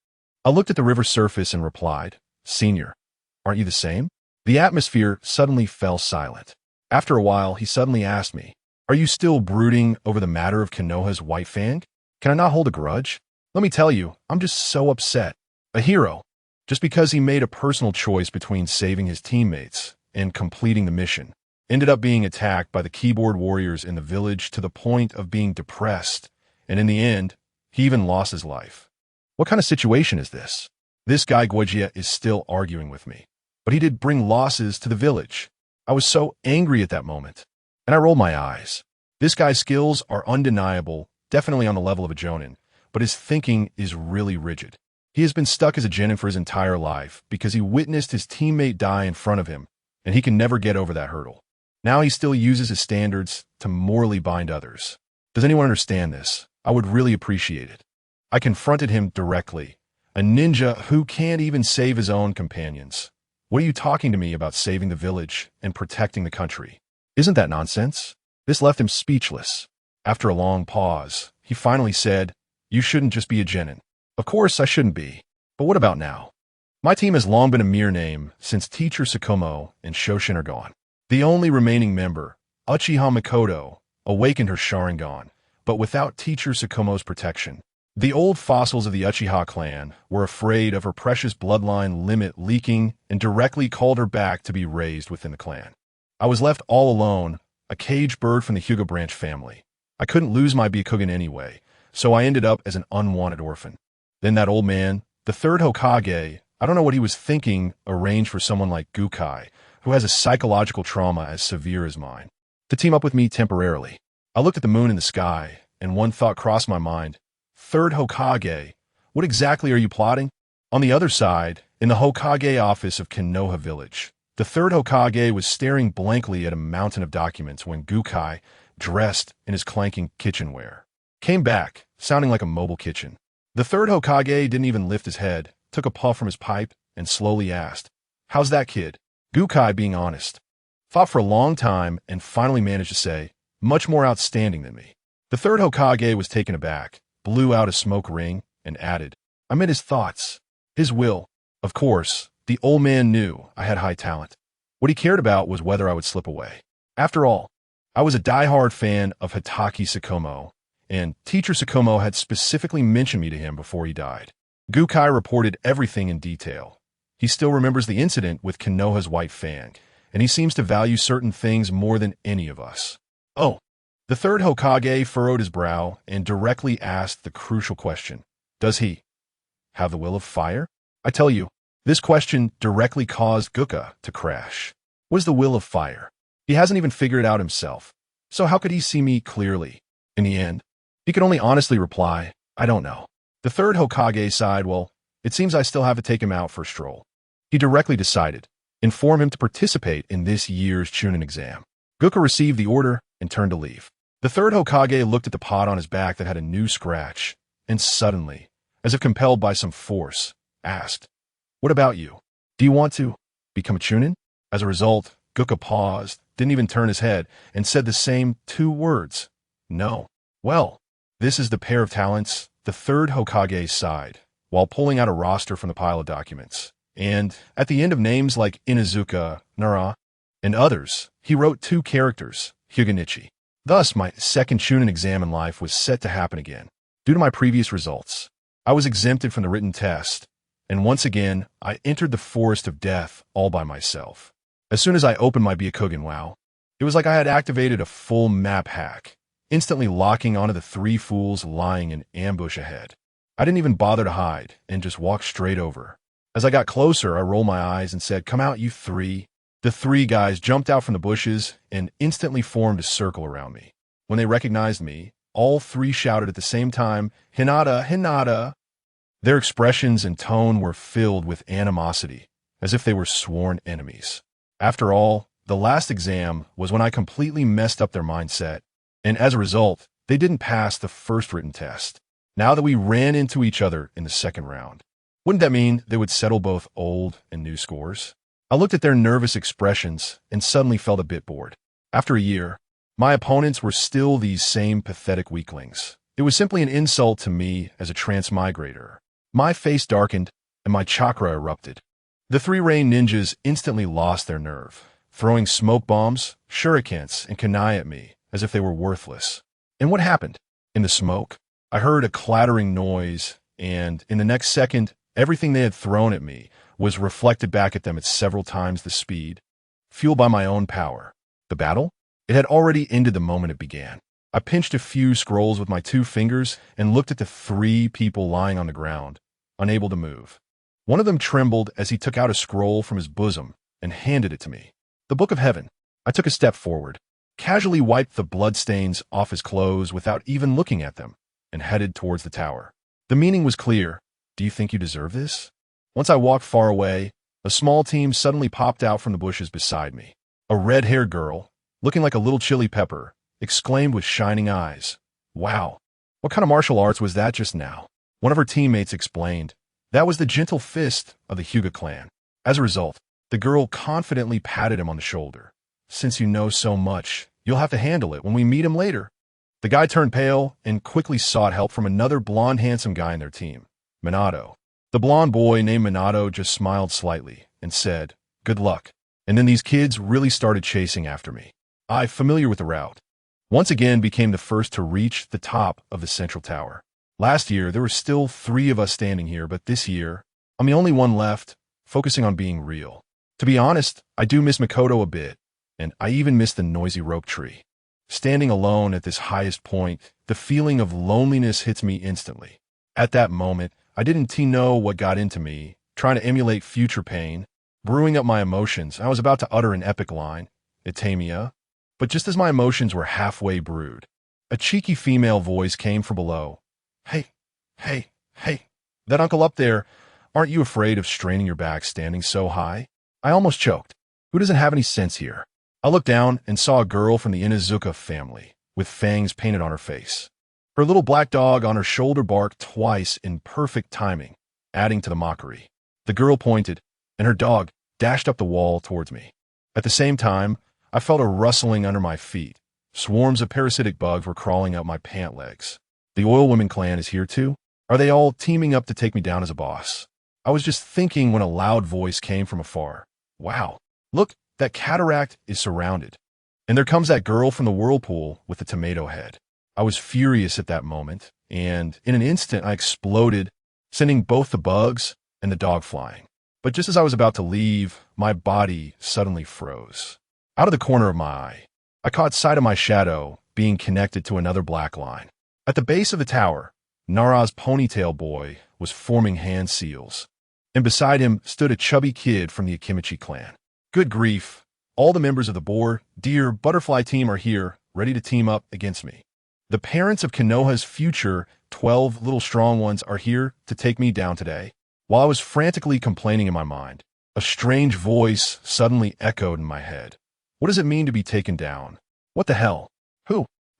I looked at the river surface and replied, "Senior, aren't you the same?" The atmosphere suddenly fell silent. After a while, he suddenly asked me, "Are you still brooding over the matter of Konoha's White Fang? Can I not hold a grudge? Let me tell you, I'm just so upset. A hero, just because he made a personal choice between saving his teammates and completing the mission, ended up being attacked by the keyboard warriors in the village to the point of being depressed, and in the end, he even lost his life. What kind of situation is this? This guy Gujie is still arguing with me, but he did bring losses to the village. I was so angry at that moment, and I rolled my eyes. This guy's skills are undeniable, definitely on the level of a jonin, but his thinking is really rigid. He has been stuck as a genin for his entire life because he witnessed his teammate die in front of him, and he can never get over that hurdle. Now he still uses his standards to morally bind others. Does anyone understand this? I would really appreciate it. I confronted him directly. A ninja who can't even save his own companions. What are you talking to me about saving the village and protecting the country? Isn't that nonsense? This left him speechless. After a long pause, he finally said, "You shouldn't just be a genin." Of course I shouldn't be. But what about now? My team has long been a mere name since Teacher Tsukumo and Shoshin are gone. The only remaining member, Uchiha Mikoto, awakened her Sharingan, but without Teacher Tsukumo's protection. The old fossils of the Uchiha clan were afraid of her precious bloodline limit leaking and directly called her back to be raised within the clan. I was left all alone, a caged bird from the Hyuga branch family. I couldn't lose my Byakugan anyway, so I ended up as an unwanted orphan. Then that old man, the third Hokage, I don't know what he was thinking, arranged for someone like Gukai, who has a psychological trauma as severe as mine, to team up with me temporarily. I looked at the moon in the sky, and one thought crossed my mind. Third Hokage, what exactly are you plotting? On the other side, in the Hokage office of Konoha village, the third Hokage was staring blankly at a mountain of documents when Gukai, dressed in his clanking kitchenware, came back, sounding like a mobile kitchen. The third Hokage didn't even lift his head, took a puff from his pipe, and slowly asked, "How's that kid?" Gukai, being honest, thought for a long time and finally managed to say, "Much more outstanding than me." The third Hokage was taken aback, blew out a smoke ring, and added, "I meant his thoughts, his will." Of course, the old man knew I had high talent. What he cared about was whether I would slip away. After all, I was a die-hard fan of Hitaki Tsukumo, and Teacher Tsukumo had specifically mentioned me to him before he died. Gukai reported everything in detail. He still remembers the incident with Konoha's White Fang, and he seems to value certain things more than any of us. Oh, the third Hokage furrowed his brow and directly asked the crucial question. Does he have the will of fire? I tell you, this question directly caused Guka to crash. What is the will of fire? He hasn't even figured it out himself. So how could he see me clearly? In the end, he could only honestly reply, "I don't know." The third Hokage sighed, "Well, it seems I still have to take him out for a stroll." He directly decided, inform him to participate in this year's Chunin exam. Guka received the order and turned to leave. The third Hokage looked at the pot on his back that had a new scratch, and suddenly, as if compelled by some force, asked, "What about you? Do you want to become a Chunin?" As a result, Guka paused, didn't even turn his head, and said the same two words, "No." Well, this is the pair of talents, the third Hokage sighed, while pulling out a roster from the pile of documents. And at the end of names like Inuzuka, Nara, and others, he wrote two characters, Hyuganichi. Thus, my second Chunin exam in life was set to happen again. Due to my previous results, I was exempted from the written test, and once again, I entered the forest of death all by myself. As soon as I opened my Byakugan, wow, it was like I had activated a full map hack, instantly locking onto the three fools lying in ambush ahead. I didn't even bother to hide and just walked straight over. As I got closer, I rolled my eyes and said, "Come out, you three." The three guys jumped out from the bushes and instantly formed a circle around me. When they recognized me, all three shouted at the same time, "Hinata, Hinata." Their expressions and tone were filled with animosity, as if they were sworn enemies. After all, the last exam was when I completely messed up their mindset, and as a result, they didn't pass the first written test. Now that we ran into each other in the second round, wouldn't that mean they would settle both old and new scores? I looked at their nervous expressions and suddenly felt a bit bored. After a year, my opponents were still these same pathetic weaklings. It was simply an insult to me as a transmigrator. My face darkened and my chakra erupted. The three rain ninjas instantly lost their nerve, throwing smoke bombs, shurikens, and kunai at me as if they were worthless. And what happened? In the smoke, I heard a clattering noise, and in the next second, everything they had thrown at me was reflected back at them at several times the speed, fueled by my own power. The battle? It had already ended the moment it began. I pinched a few scrolls with my 2 fingers and looked at the 3 people lying on the ground, unable to move. One of them trembled as he took out a scroll from his bosom and handed it to me. The Book of Heaven. I took a step forward, casually wiped the bloodstains off his clothes without even looking at them, and headed towards the tower. The meaning was clear. Do you think you deserve this? Once I walked far away, A small team suddenly popped out from the bushes beside me. A red-haired girl, looking like a little chili pepper, exclaimed with shining eyes, "Wow, what kind of martial arts was that just now?" One of her teammates explained, "That was the gentle fist of the Hyuga clan." As a result, the girl confidently patted him on the shoulder. "Since you know so much, you'll have to handle it when we meet him later." The guy turned pale and quickly sought help from another blonde handsome guy in their team, Minato. The blonde boy named Minato just smiled slightly and said, "Good luck." And then these kids really started chasing after me. I, familiar with the route, once again became the first to reach the top of the central tower. Last year, there were still 3 of us standing here, but this year, I'm the only one left, focusing on being real. To be honest, I do miss Makoto a bit, and I even miss the noisy rope tree. Standing alone at this highest point, the feeling of loneliness hits me instantly. At that moment, I didn't know what got into me, trying to emulate future pain, brewing up my emotions. I was about to utter an epic line, Itamia, but just as my emotions were halfway brewed, a cheeky female voice came from below. Hey, that uncle up there, aren't you afraid of straining your back standing so high?" I almost choked. Who doesn't have any sense here? I looked down and saw a girl from the Inuzuka family, with fangs painted on her face. Her little black dog on her shoulder barked twice in perfect timing, adding to the mockery. The girl pointed, and her dog dashed up the wall towards me. At the same time, I felt a rustling under my feet. Swarms of parasitic bugs were crawling up my pant legs. The Oil Women clan is here too? Are they all teaming up to take me down as a boss? I was just thinking when a loud voice came from afar. Wow, look, that cataract is surrounded. And there comes that girl from the whirlpool with the tomato head. I was furious at that moment, and in an instant I exploded, sending both the bugs and the dog flying. But just as I was about to leave, my body suddenly froze. Out of the corner of my eye, I caught sight of my shadow being connected to another black line. At the base of the tower, Nara's ponytail boy was forming hand seals, and beside him stood a chubby kid from the Akimichi clan. Good grief, all the members of the Boar, Deer, Butterfly team are here, ready to team up against me. The parents of Konoha's future 12 little strong ones are here to take me down today. While I was frantically complaining in my mind, a strange voice suddenly echoed in my head. What does it mean to be taken down? What the hell?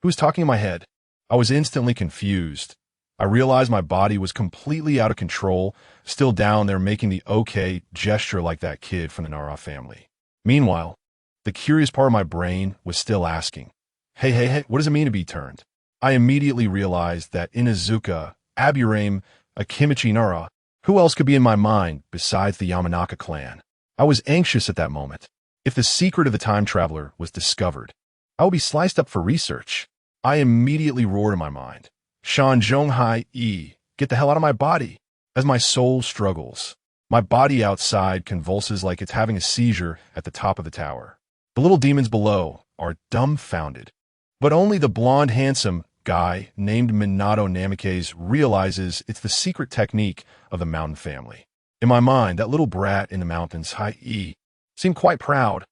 Who's talking in my head? I was instantly confused. I realized my body was completely out of control, still down there making the okay gesture like that kid from the Nara family. Meanwhile, the curious part of my brain was still asking, hey, what does it mean to be turned? I immediately realized that Inuzuka, Aburame, Akimichi Nara, who else could be in my mind besides the Yamanaka clan? I was anxious at that moment. If the secret of the time traveler was discovered, I would be sliced up for research. I immediately roared in my mind, "Shan Zhonghai E, get the hell out of my body!" As my soul struggles, my body outside convulses like it's having a seizure at the top of the tower. The little demons below are dumbfounded, but only the blonde handsome guy named Minato Namikaze realizes it's the secret technique of the mountain family. In my mind, that little brat in the mountains, Hai-E, seemed quite proud.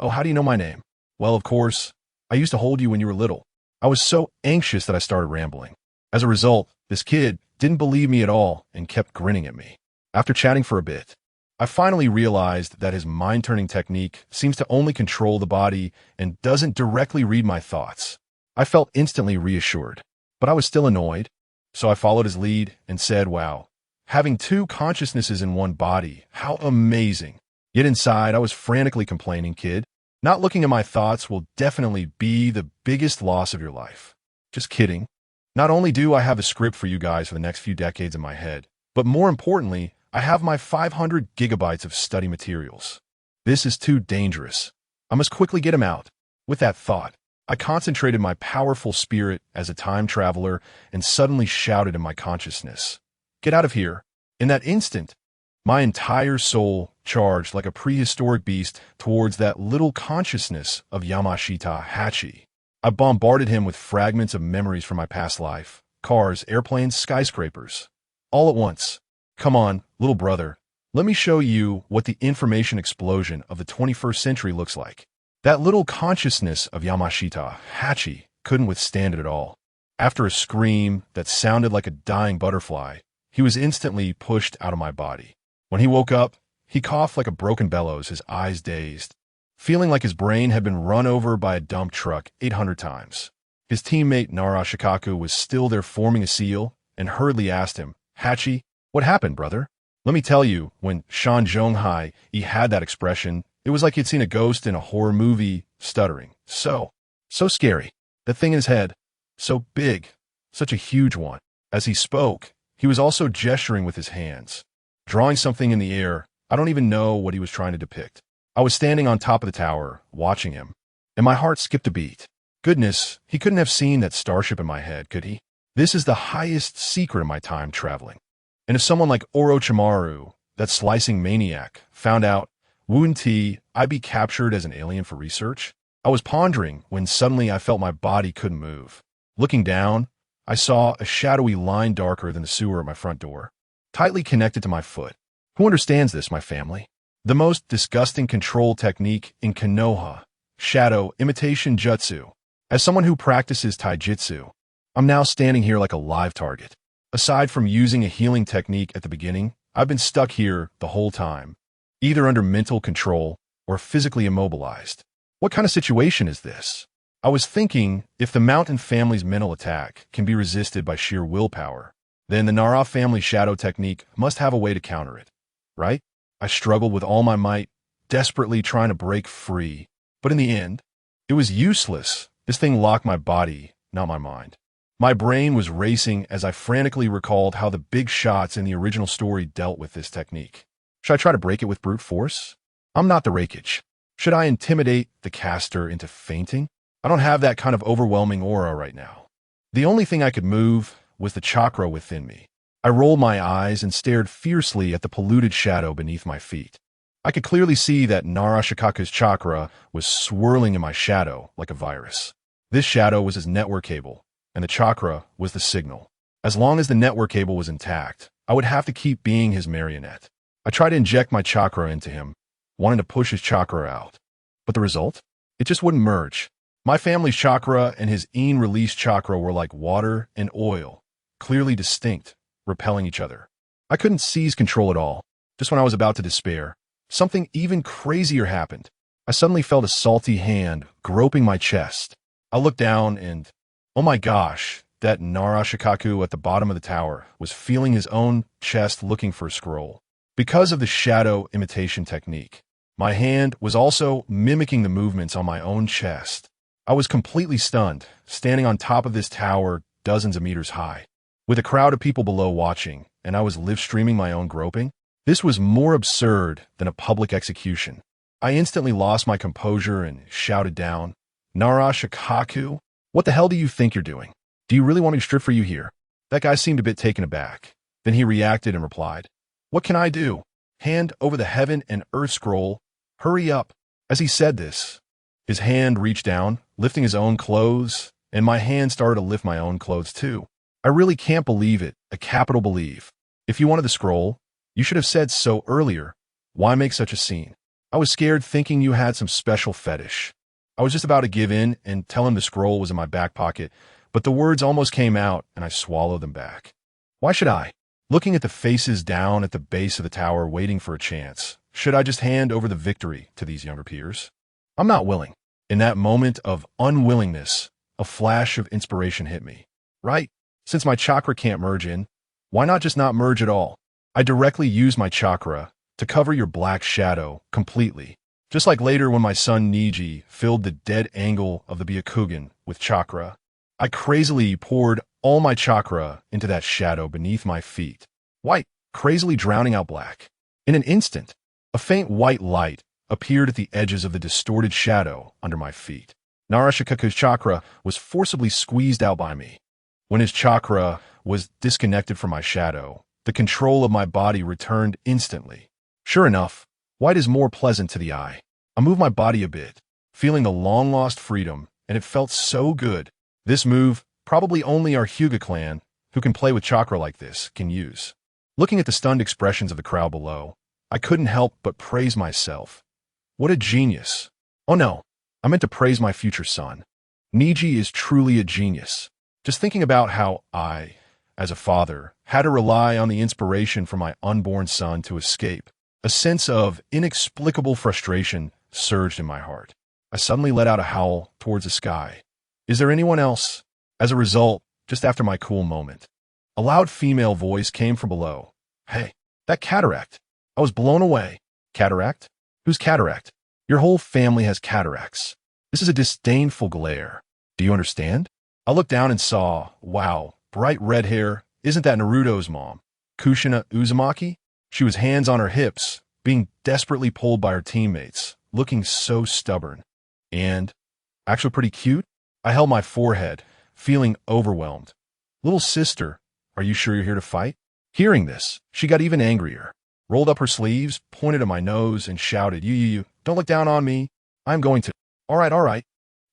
"Oh, how do you know my name?" "Well, of course, I used to hold you when you were little." I was so anxious that I started rambling. As a result, this kid didn't believe me at all and kept grinning at me. After chatting for a bit, I finally realized that his mind-turning technique seems to only control the body and doesn't directly read my thoughts. I felt instantly reassured, but I was still annoyed, so I followed his lead and said, "Wow, having 2 consciousnesses in one body, how amazing." Yet inside, I was frantically complaining, "Kid, not looking at my thoughts will definitely be the biggest loss of your life." Just kidding. Not only do I have a script for you guys for the next few decades in my head, but more importantly, I have my 500 gigabytes of study materials. This is too dangerous. I must quickly get him out. With that thought, I concentrated my powerful spirit as a time traveler and suddenly shouted in my consciousness, "Get out of here." In that instant, my entire soul charged like a prehistoric beast towards that little consciousness of Yamashita Hachi. I bombarded him with fragments of memories from my past life, cars, airplanes, skyscrapers. All at once. "Come on, little brother, let me show you what the information explosion of the 21st century looks like." That little consciousness of Yamashita Hachi couldn't withstand it at all. After a scream that sounded like a dying butterfly, he was instantly pushed out of my body. When he woke up, He coughed like a broken bellows, his eyes dazed, feeling like his brain had been run over by a dump truck 800 times. His teammate Narashikaku was still there forming a seal and hurriedly asked him, "Hachi, what happened, brother?" Let me tell you, when Shan Zhonghai he had that expression, it was like he'd seen a ghost in a horror movie, stuttering. So scary. That thing in his head, so big, such a huge one. As he spoke, he was also gesturing with his hands, drawing something in the air. I don't even know what he was trying to depict. I was standing on top of the tower, watching him, and my heart skipped a beat. Goodness, he couldn't have seen that starship in my head, could he? This is the highest secret of my time traveling. And if someone like Orochimaru, that slicing maniac, found out, wouldn't I be captured as an alien for research? I was pondering when suddenly I felt my body couldn't move. Looking down, I saw a shadowy line darker than the sewer at my front door, tightly connected to my foot. Who understands this, my family? The most disgusting control technique in Konoha, shadow imitation jutsu. As someone who practices taijutsu, I'm now standing here like a live target. Aside from using a healing technique at the beginning, I've been stuck here the whole time, either under mental control or physically immobilized. What kind of situation is this? I was thinking, if the Mountain family's mental attack can be resisted by sheer willpower, then the Nara family shadow technique must have a way to counter it, right? I struggled with all my might, desperately trying to break free, but in the end, it was useless. This thing locked my body, not my mind. My brain was racing as I frantically recalled how the big shots in the original story dealt with this technique. Should I try to break it with brute force? I'm not the Reikage. Should I intimidate the caster into fainting? I don't have that kind of overwhelming aura right now. The only thing I could move was the chakra within me. I rolled my eyes and stared fiercely at the polluted shadow beneath my feet. I could clearly see that Narashikaku's chakra was swirling in my shadow like a virus. This shadow was his network cable, and the chakra was the signal. As long as the network cable was intact, I would have to keep being his marionette. I tried to inject my chakra into him, wanting to push his chakra out. But the result? It just wouldn't merge. My family's chakra and his in-release chakra were like water and oil, clearly distinct, repelling each other. I couldn't seize control at all. Just when I was about to despair, something even crazier happened. I suddenly felt a salty hand groping my chest. I looked down and, oh my gosh, that Narashikaku at the bottom of the tower was feeling his own chest looking for a scroll. Because of the shadow imitation technique, my hand was also mimicking the movements on my own chest. I was completely stunned, standing on top of this tower dozens of meters high, with a crowd of people below watching, and I was live-streaming my own groping. This was more absurd than a public execution. I instantly lost my composure and shouted down, "Narashikaku, what the hell do you think you're doing? Do you really want me to strip for you here?" That guy seemed a bit taken aback. Then he reacted and replied, "What can I do? Hand over the heaven and earth scroll. Hurry up." As he said this, his hand reached down, lifting his own clothes, and my hand started to lift my own clothes too. I really can't believe it, a capital believe. If you wanted the scroll, you should have said so earlier. Why make such a scene? I was scared thinking you had some special fetish. I was just about to give in and tell him the scroll was in my back pocket, but the words almost came out and I swallowed them back. Why should I? Looking at the faces down at the base of the tower waiting for a chance, should I just hand over the victory to these younger peers? I'm not willing. In that moment of unwillingness, a flash of inspiration hit me. Right? Since my chakra can't merge in, why not just not merge at all? I directly use my chakra to cover your black shadow completely. Just like later when my son Niji filled the dead angle of the Byakugan with chakra, I crazily poured all my chakra into that shadow beneath my feet, white, crazily drowning out black. In an instant, a faint white light appeared at the edges of the distorted shadow under my feet. Narashikaku's chakra was forcibly squeezed out by me. When his chakra was disconnected from my shadow, the control of my body returned instantly. Sure enough, white is more pleasant to the eye. I moved my body a bit, feeling the long-lost freedom, and it felt so good. This move, probably only our Hyuga clan, who can play with chakra like this, can use. Looking at the stunned expressions of the crowd below, I couldn't help but praise myself. What a genius. Oh no, I meant to praise my future son. Niji is truly a genius. Just thinking about how I, as a father, had to rely on the inspiration from my unborn son to escape. A sense of inexplicable frustration surged in my heart. I suddenly let out a howl towards the sky. Is there anyone else? As a result, just after my cool moment, a loud female voice came from below. Hey, that cataract. I was blown away. Cataract? Who's cataract? Your whole family has cataracts. This is a disdainful glare. Do you understand? I looked down and saw, wow, bright red hair. Isn't that Naruto's mom? Kushina Uzumaki? She was hands on her hips, being desperately pulled by her teammates, looking so stubborn. And actually pretty cute. I held my forehead, feeling overwhelmed. Little sister, are you sure you're here to fight? Hearing this, she got even angrier, rolled up her sleeves, pointed at my nose, and shouted, You, don't look down on me. I'm going to. All right.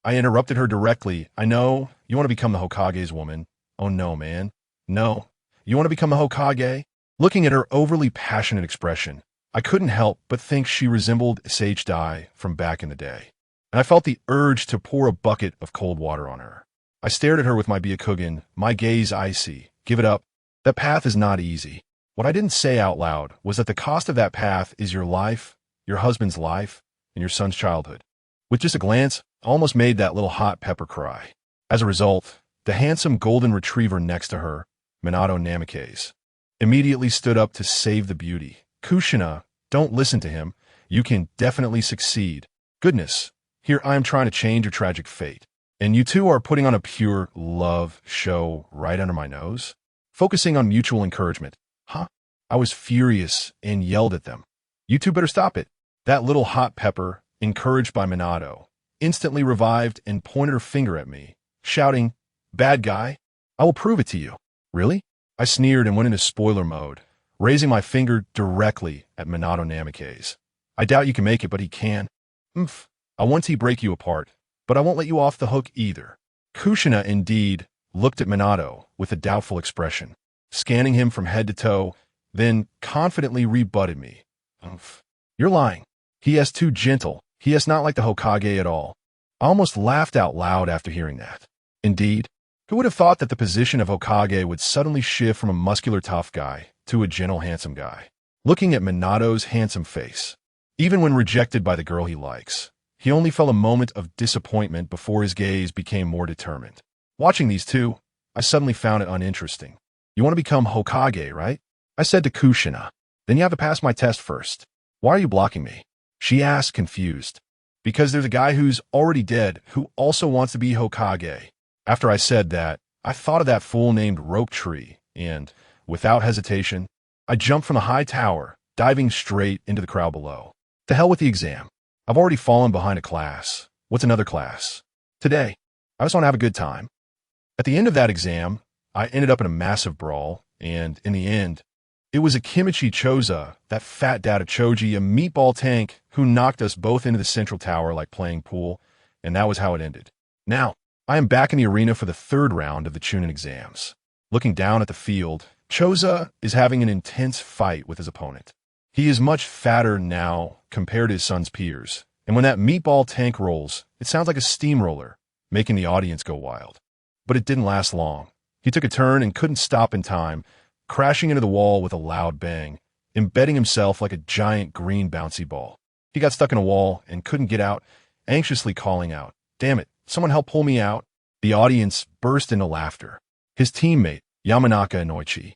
I interrupted her directly. I know, you want to become the Hokage's woman. Oh no, man. No. You want to become the Hokage? Looking at her overly passionate expression, I couldn't help but think she resembled Sage Dai from back in the day. And I felt the urge to pour a bucket of cold water on her. I stared at her with my Byakugan, my gaze icy. Give it up. That path is not easy. What I didn't say out loud was that the cost of that path is your life, your husband's life, and your son's childhood. With just a glance, I almost made that little hot pepper cry. As a result, the handsome golden retriever next to her, Minato Namikaze, immediately stood up to save the beauty. Kushina, don't listen to him. You can definitely succeed. Goodness, here I am trying to change your tragic fate. And you two are putting on a pure love show right under my nose? Focusing on mutual encouragement. Huh? I was furious and yelled at them. You two better stop it. That little hot pepper, encouraged by Minato, instantly revived and pointed her finger at me, shouting, Bad guy, I will prove it to you. Really? I sneered and went into spoiler mode, raising my finger directly at Minato Namikaze. I doubt you can make it, but he can. I want to break you apart, but I won't let you off the hook either. Kushina, indeed, looked at Minato with a doubtful expression, scanning him from head to toe, then confidently rebutted me. You're lying. He is too gentle. He is not like the Hokage at all. I almost laughed out loud after hearing that. Indeed, who would have thought that the position of Hokage would suddenly shift from a muscular tough guy to a gentle handsome guy? Looking at Minato's handsome face, even when rejected by the girl he likes, he only felt a moment of disappointment before his gaze became more determined. Watching these two, I suddenly found it uninteresting. You want to become Hokage, right? I said to Kushina. Then you have to pass my test first. Why are you blocking me? She asked, confused. Because there's a guy who's already dead who also wants to be Hokage. After I said that, I thought of that fool named Rope Tree, and, without hesitation, I jumped from the high tower, diving straight into the crowd below. To hell with the exam. I've already fallen behind a class. What's another class? Today, I just want to have a good time. At the end of that exam, I ended up in a massive brawl, and in the end, it was Akimichi Choza, that fat data Choji, a meatball tank, who knocked us both into the central tower like playing pool, and that was how it ended. Now, I am back in the arena for the third round of the Chunin exams. Looking down at the field, Choza is having an intense fight with his opponent. He is much fatter now compared to his son's peers, and when that meatball tank rolls, it sounds like a steamroller, making the audience go wild. But it didn't last long. He took a turn and couldn't stop in time, crashing into the wall with a loud bang, embedding himself like a giant green bouncy ball. He got stuck in a wall and couldn't get out, anxiously calling out, Damn it, someone help pull me out. The audience burst into laughter. His teammate, Yamanaka Inoichi,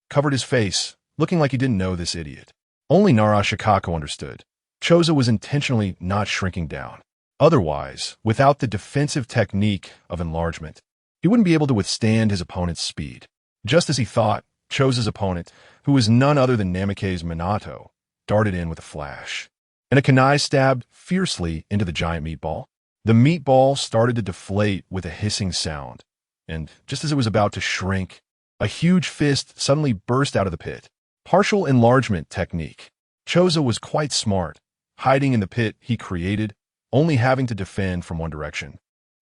covered his face, looking like he didn't know this idiot. Only Nara Shikako understood. Choza was intentionally not shrinking down. Otherwise, without the defensive technique of enlargement, he wouldn't be able to withstand his opponent's speed. Just as he thought, Choza's opponent, who was none other than Namikaze Minato, darted in with a flash. And a kunai stabbed fiercely into the giant meatball. The meatball started to deflate with a hissing sound, and just as it was about to shrink, a huge fist suddenly burst out of the pit. Partial enlargement technique. Choza was quite smart, hiding in the pit he created, only having to defend from one direction,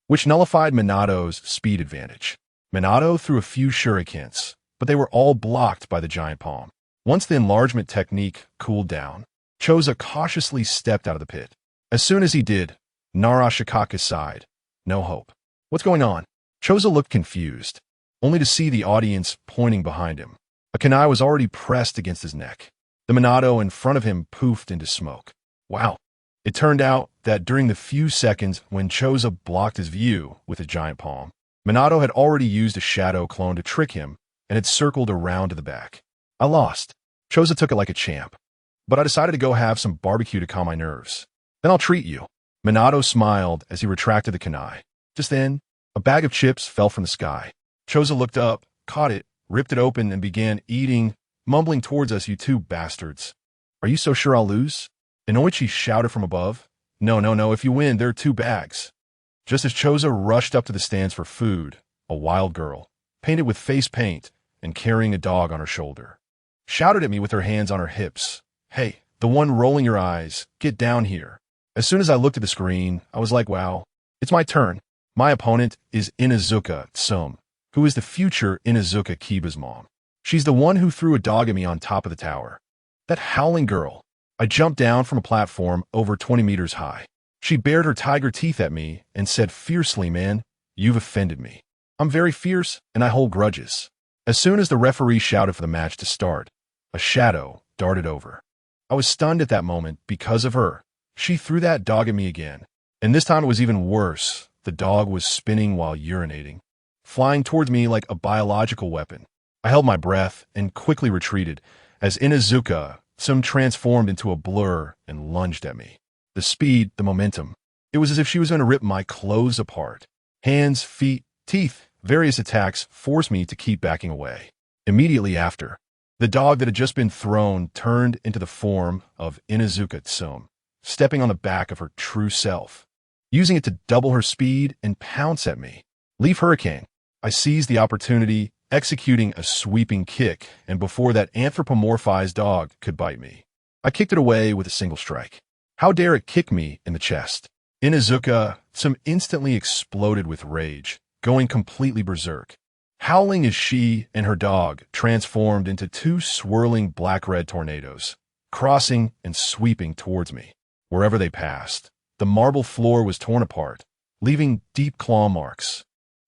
which nullified Minato's speed advantage. Minato threw a few shurikens, but they were all blocked by the giant palm. Once the enlargement technique cooled down, Choza cautiously stepped out of the pit. As soon as he did, Nara Shikaka sighed. No hope. What's going on? Choza looked confused, only to see the audience pointing behind him. A kunai was already pressed against his neck. The Minato in front of him poofed into smoke. Wow. It turned out that during the few seconds when Choza blocked his view with a giant palm, Minato had already used a shadow clone to trick him and had circled around to the back. I lost. Choza took it like a champ. But I decided to go have some barbecue to calm my nerves. Then I'll treat you. Minato smiled as he retracted the kunai. Just then, a bag of chips fell from the sky. Choza looked up, caught it, ripped it open, and began eating, mumbling towards us, "You two bastards. Are you so sure I'll lose?" Inoichi shouted from above. No, if you win, there are 2 bags. Just as Choza rushed up to the stands for food, a wild girl, painted with face paint and carrying a dog on her shoulder, shouted at me with her hands on her hips. "Hey, the one rolling your eyes, get down here." As soon as I looked at the screen, I was like, wow, it's my turn. My opponent is Inuzuka Tsum, who is the future Inuzuka Kiba's mom. She's the one who threw a dog at me on top of the tower. That howling girl. I jumped down from a platform over 20 meters high. She bared her tiger teeth at me and said fiercely, "Man, you've offended me. I'm very fierce and I hold grudges." As soon as the referee shouted for the match to start, a shadow darted over. I was stunned at that moment because of her. She threw that dog at me again, and this time it was even worse. The dog was spinning while urinating, flying towards me like a biological weapon. I held my breath and quickly retreated as Inuzuka Tsum transformed into a blur and lunged at me. The speed, the momentum. It was as if she was going to rip my clothes apart. Hands, feet, teeth, various attacks forced me to keep backing away. Immediately after, the dog that had just been thrown turned into the form of Inuzuka Tsum, stepping on the back of her true self, using it to double her speed and pounce at me. Leaf Hurricane. I seized the opportunity, executing a sweeping kick, and before that anthropomorphized dog could bite me, I kicked it away with a single strike. How dare it kick me in the chest? Inuzuka Tsum instantly exploded with rage, going completely berserk. Howling as she and her dog transformed into 2 swirling black-red tornadoes, crossing and sweeping towards me. Wherever they passed, the marble floor was torn apart, leaving deep claw marks.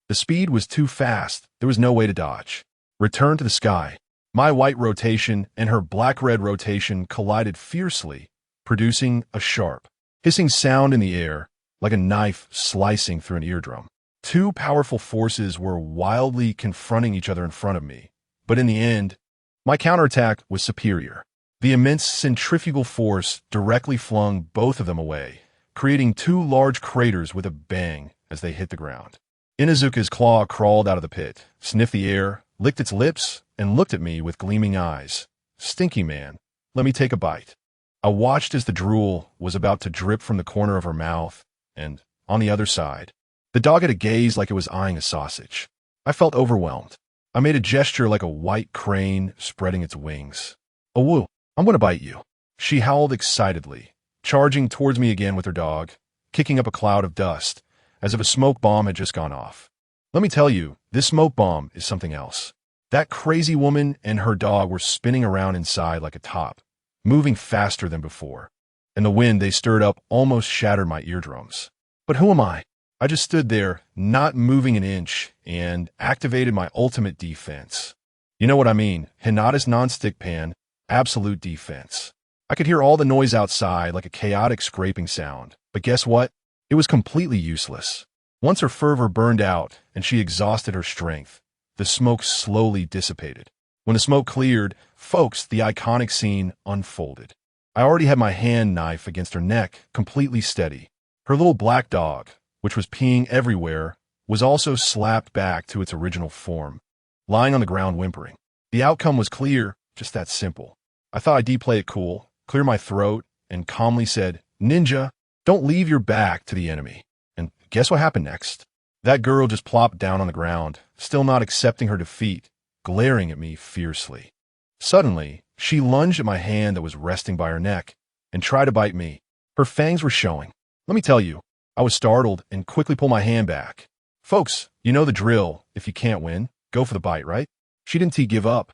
The speed was too fast. There was no way to dodge. Return to the sky. My white rotation and her black-red rotation collided fiercely, producing a sharp, hissing sound in the air, like a knife slicing through an eardrum. 2 powerful forces were wildly confronting each other in front of me, but in the end, my counterattack was superior. The immense centrifugal force directly flung both of them away, creating 2 large craters with a bang as they hit the ground. Inuzuka's claw crawled out of the pit, sniffed the air, licked its lips, and looked at me with gleaming eyes. "Stinky man, let me take a bite." I watched as the drool was about to drip from the corner of her mouth, and, on the other side, the dog had a gaze like it was eyeing a sausage. I felt overwhelmed. I made a gesture like a white crane spreading its wings. "Oh, woo, I'm going to bite you." She howled excitedly, charging towards me again with her dog, kicking up a cloud of dust, as if a smoke bomb had just gone off. Let me tell you, this smoke bomb is something else. That crazy woman and her dog were spinning around inside like a top, moving faster than before, and the wind they stirred up almost shattered my eardrums. But who am I? I just stood there, not moving an inch, and activated my ultimate defense. You know what I mean, Hinata's non-stick pan, absolute defense. I could hear all the noise outside like a chaotic scraping sound, but guess what? It was completely useless. Once her fervor burned out and she exhausted her strength, the smoke slowly dissipated. When the smoke cleared, folks, the iconic scene unfolded. I already had my hand knife against her neck, completely steady. Her little black dog, which was peeing everywhere, was also slapped back to its original form, lying on the ground whimpering. The outcome was clear, just that simple. I thought I'd play it cool, clear my throat, and calmly said, "Ninja, don't leave your back to the enemy." And guess what happened next? That girl just plopped down on the ground, still not accepting her defeat, glaring at me fiercely. Suddenly, she lunged at my hand that was resting by her neck and tried to bite me. Her fangs were showing. Let me tell you, I was startled and quickly pulled my hand back. Folks, you know the drill. If you can't win, go for the bite, right? She didn't give up,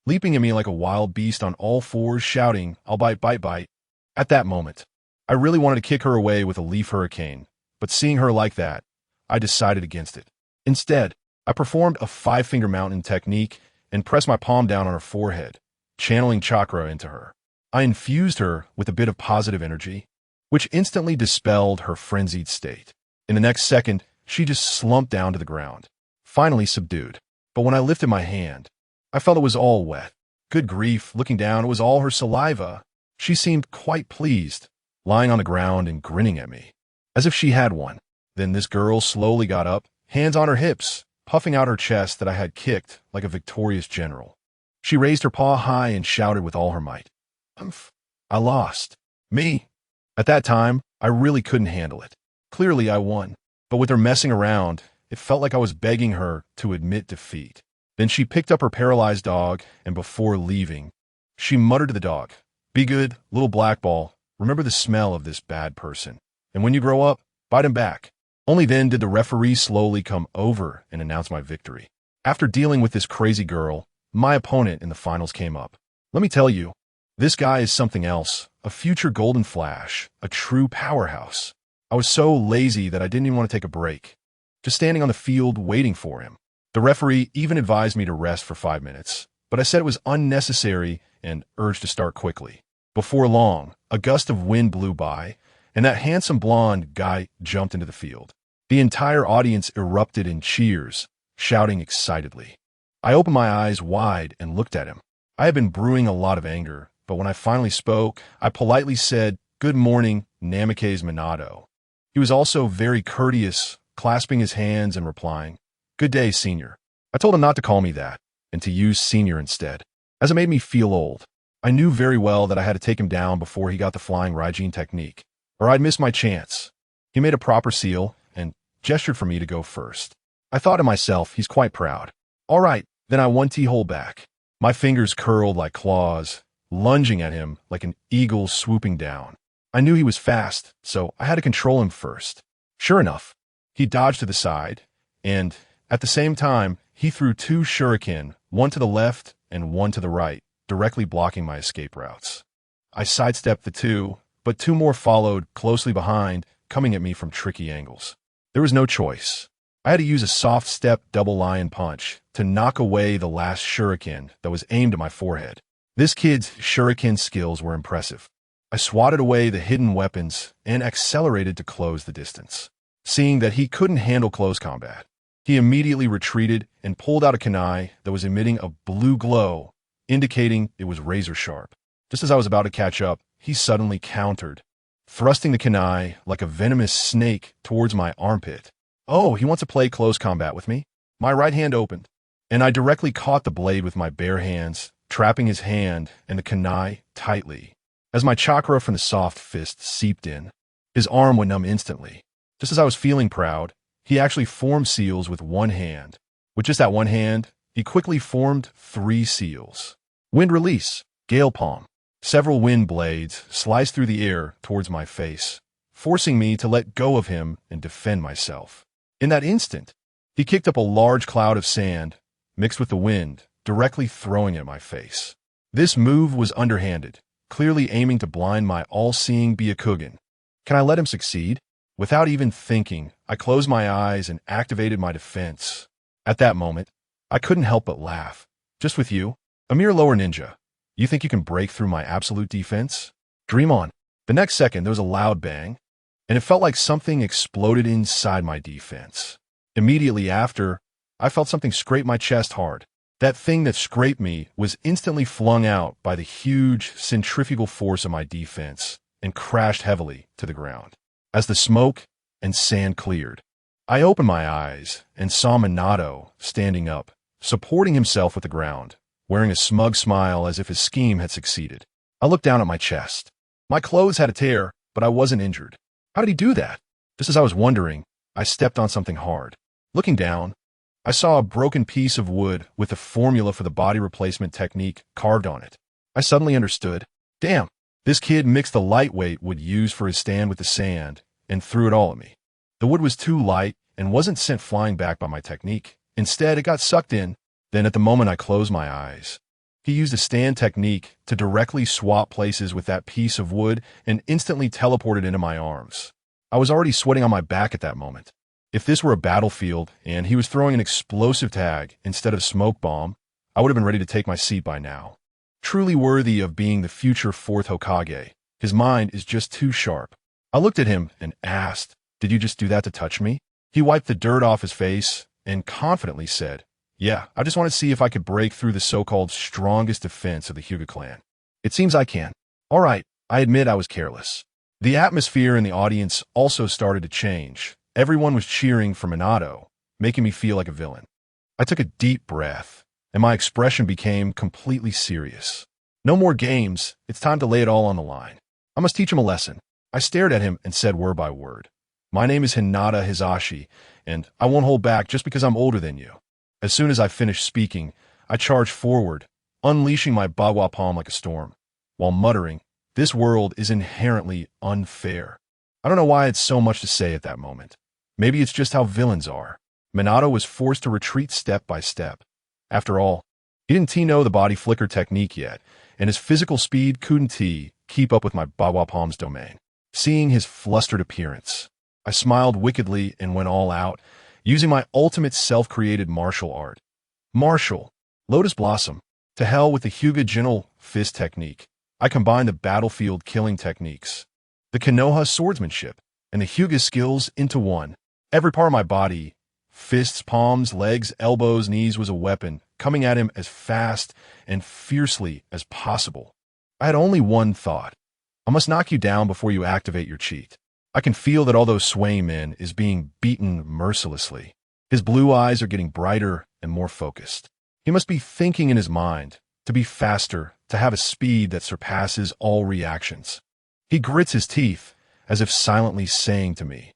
leaping at me like a wild beast on all fours, shouting, "I'll bite, bite, bite." At that moment, I really wanted to kick her away with a leaf hurricane, but seeing her like that, I decided against it. Instead, I performed a 5-finger mountain technique and pressed my palm down on her forehead, channeling chakra into her. I infused her with a bit of positive energy, which instantly dispelled her frenzied state. In the next second, she just slumped down to the ground, finally subdued. But when I lifted my hand, I felt it was all wet. Good grief, looking down, it was all her saliva. She seemed quite pleased, lying on the ground and grinning at me, as if she had won. Then this girl slowly got up, hands on her hips, puffing out her chest that I had kicked like a victorious general. She raised her paw high and shouted with all her might, "Humph, I lost." Me? At that time, I really couldn't handle it. Clearly I won, but with her messing around, it felt like I was begging her to admit defeat. Then she picked up her paralyzed dog, and before leaving, she muttered to the dog, "Be good, little blackball. Remember the smell of this bad person. And when you grow up, bite him back." Only then did the referee slowly come over and announce my victory. After dealing with this crazy girl, my opponent in the finals came up. Let me tell you, this guy is something else, a future Golden Flash, a true powerhouse. I was so lazy that I didn't even want to take a break, just standing on the field waiting for him. The referee even advised me to rest for 5 minutes, but I said it was unnecessary and urged to start quickly. Before long, a gust of wind blew by, and that handsome blonde guy jumped into the field. The entire audience erupted in cheers, shouting excitedly. I opened my eyes wide and looked at him. I had been brewing a lot of anger, but when I finally spoke, I politely said, "Good morning, Namikaze Minato." He was also very courteous, clasping his hands and replying, "Good day, senior." I told him not to call me that, and to use senior instead, as it made me feel old. I knew very well that I had to take him down before he got the flying Raijin technique, or I'd miss my chance. He made a proper seal and gestured for me to go first. I thought to myself, he's quite proud. All right, then I 1T-hole back. My fingers curled like claws, lunging at him like an eagle swooping down. I knew he was fast, so I had to control him first. Sure enough, he dodged to the side, and at the same time, he threw 2 shuriken, one to the left and one to the right, directly blocking my escape routes. I sidestepped the 2, but 2 more followed closely behind, coming at me from tricky angles. There was no choice. I had to use a soft step double lion punch to knock away the last shuriken that was aimed at my forehead. This kid's shuriken skills were impressive. I swatted away the hidden weapons and accelerated to close the distance. Seeing that he couldn't handle close combat, he immediately retreated and pulled out a kunai that was emitting a blue glow, indicating it was razor sharp. Just as I was about to catch up, he suddenly countered, thrusting the kunai like a venomous snake towards my armpit. Oh, he wants to play close combat with me? My right hand opened, and I directly caught the blade with my bare hands, trapping his hand and the kunai tightly. As my chakra from the soft fist seeped in, his arm went numb instantly. Just as I was feeling proud, he actually formed seals with one hand. With just that one hand, he quickly formed 3 seals. Wind release, gale palm. Several wind blades sliced through the air towards my face, forcing me to let go of him and defend myself. In that instant, he kicked up a large cloud of sand, mixed with the wind, directly throwing at my face. This move was underhanded, clearly aiming to blind my all-seeing Byakugan. Can I let him succeed? Without even thinking, I closed my eyes and activated my defense. At that moment, I couldn't help but laugh. Just with you, a mere lower ninja, you think you can break through my absolute defense? Dream on. The next second, there was a loud bang, and it felt like something exploded inside my defense. Immediately after, I felt something scrape my chest hard. That thing that scraped me was instantly flung out by the huge centrifugal force of my defense and crashed heavily to the ground. As the smoke and sand cleared, I opened my eyes and saw Minato standing up, supporting himself with the ground, wearing a smug smile as if his scheme had succeeded. I looked down at my chest. My clothes had a tear, but I wasn't injured. How did he do that? Just as I was wondering, I stepped on something hard. Looking down, I saw a broken piece of wood with the formula for the body replacement technique carved on it. I suddenly understood. Damn, this kid mixed the lightweight wood used for his stand with the sand and threw it all at me. The wood was too light and wasn't sent flying back by my technique. Instead, it got sucked in. Then at the moment I closed my eyes, he used a stand technique to directly swap places with that piece of wood and instantly teleported into my arms. I was already sweating on my back at that moment. If this were a battlefield and he was throwing an explosive tag instead of smoke bomb, I would have been ready to take my seat by now. truly worthy of being the future fourth Hokage. His mind is just too sharp. I looked at him and asked, "Did you just do that to touch me?" He wiped the dirt off his face and confidently said, "Yeah, I just want to see if I could break through the so-called strongest defense of the Hyuga clan. It seems I can." All right, I admit I was careless. The atmosphere in the audience also started to change. Everyone was cheering for Minato, making me feel like a villain. I took a deep breath, and my expression became completely serious. No more games. It's time to lay it all on the line. I must teach him a lesson. I stared at him and said word by word, "My name is HyugaHizashi, and I won't hold back just because I'm older than you." As soon as I finished speaking, I charged forward, unleashing my bagua palm like a storm, while muttering, "This world is inherently unfair." I don't know why I had so much to say at that moment. Maybe it's just how villains are. Minato was forced to retreat step by step. After all, he didn't know the body flicker technique yet, and his physical speed couldn't keep up with my bagua palm's domain. Seeing his flustered appearance, I smiled wickedly and went all out, using my ultimate self-created martial art. Martial, Lotus Blossom, to hell with the Hyuga Gentle Fist technique. I combined the battlefield killing techniques, the Konoha swordsmanship, and the Hyuga skills into one. Every part of my body, fists, palms, legs, elbows, knees, was a weapon, coming at him as fast and fiercely as possible. I had only one thought. I must knock you down before you activate your cheat. I can feel that although Swayman is being beaten mercilessly, his blue eyes are getting brighter and more focused. He must be thinking in his mind, to be faster, to have a speed that surpasses all reactions. He grits his teeth, as if silently saying to me,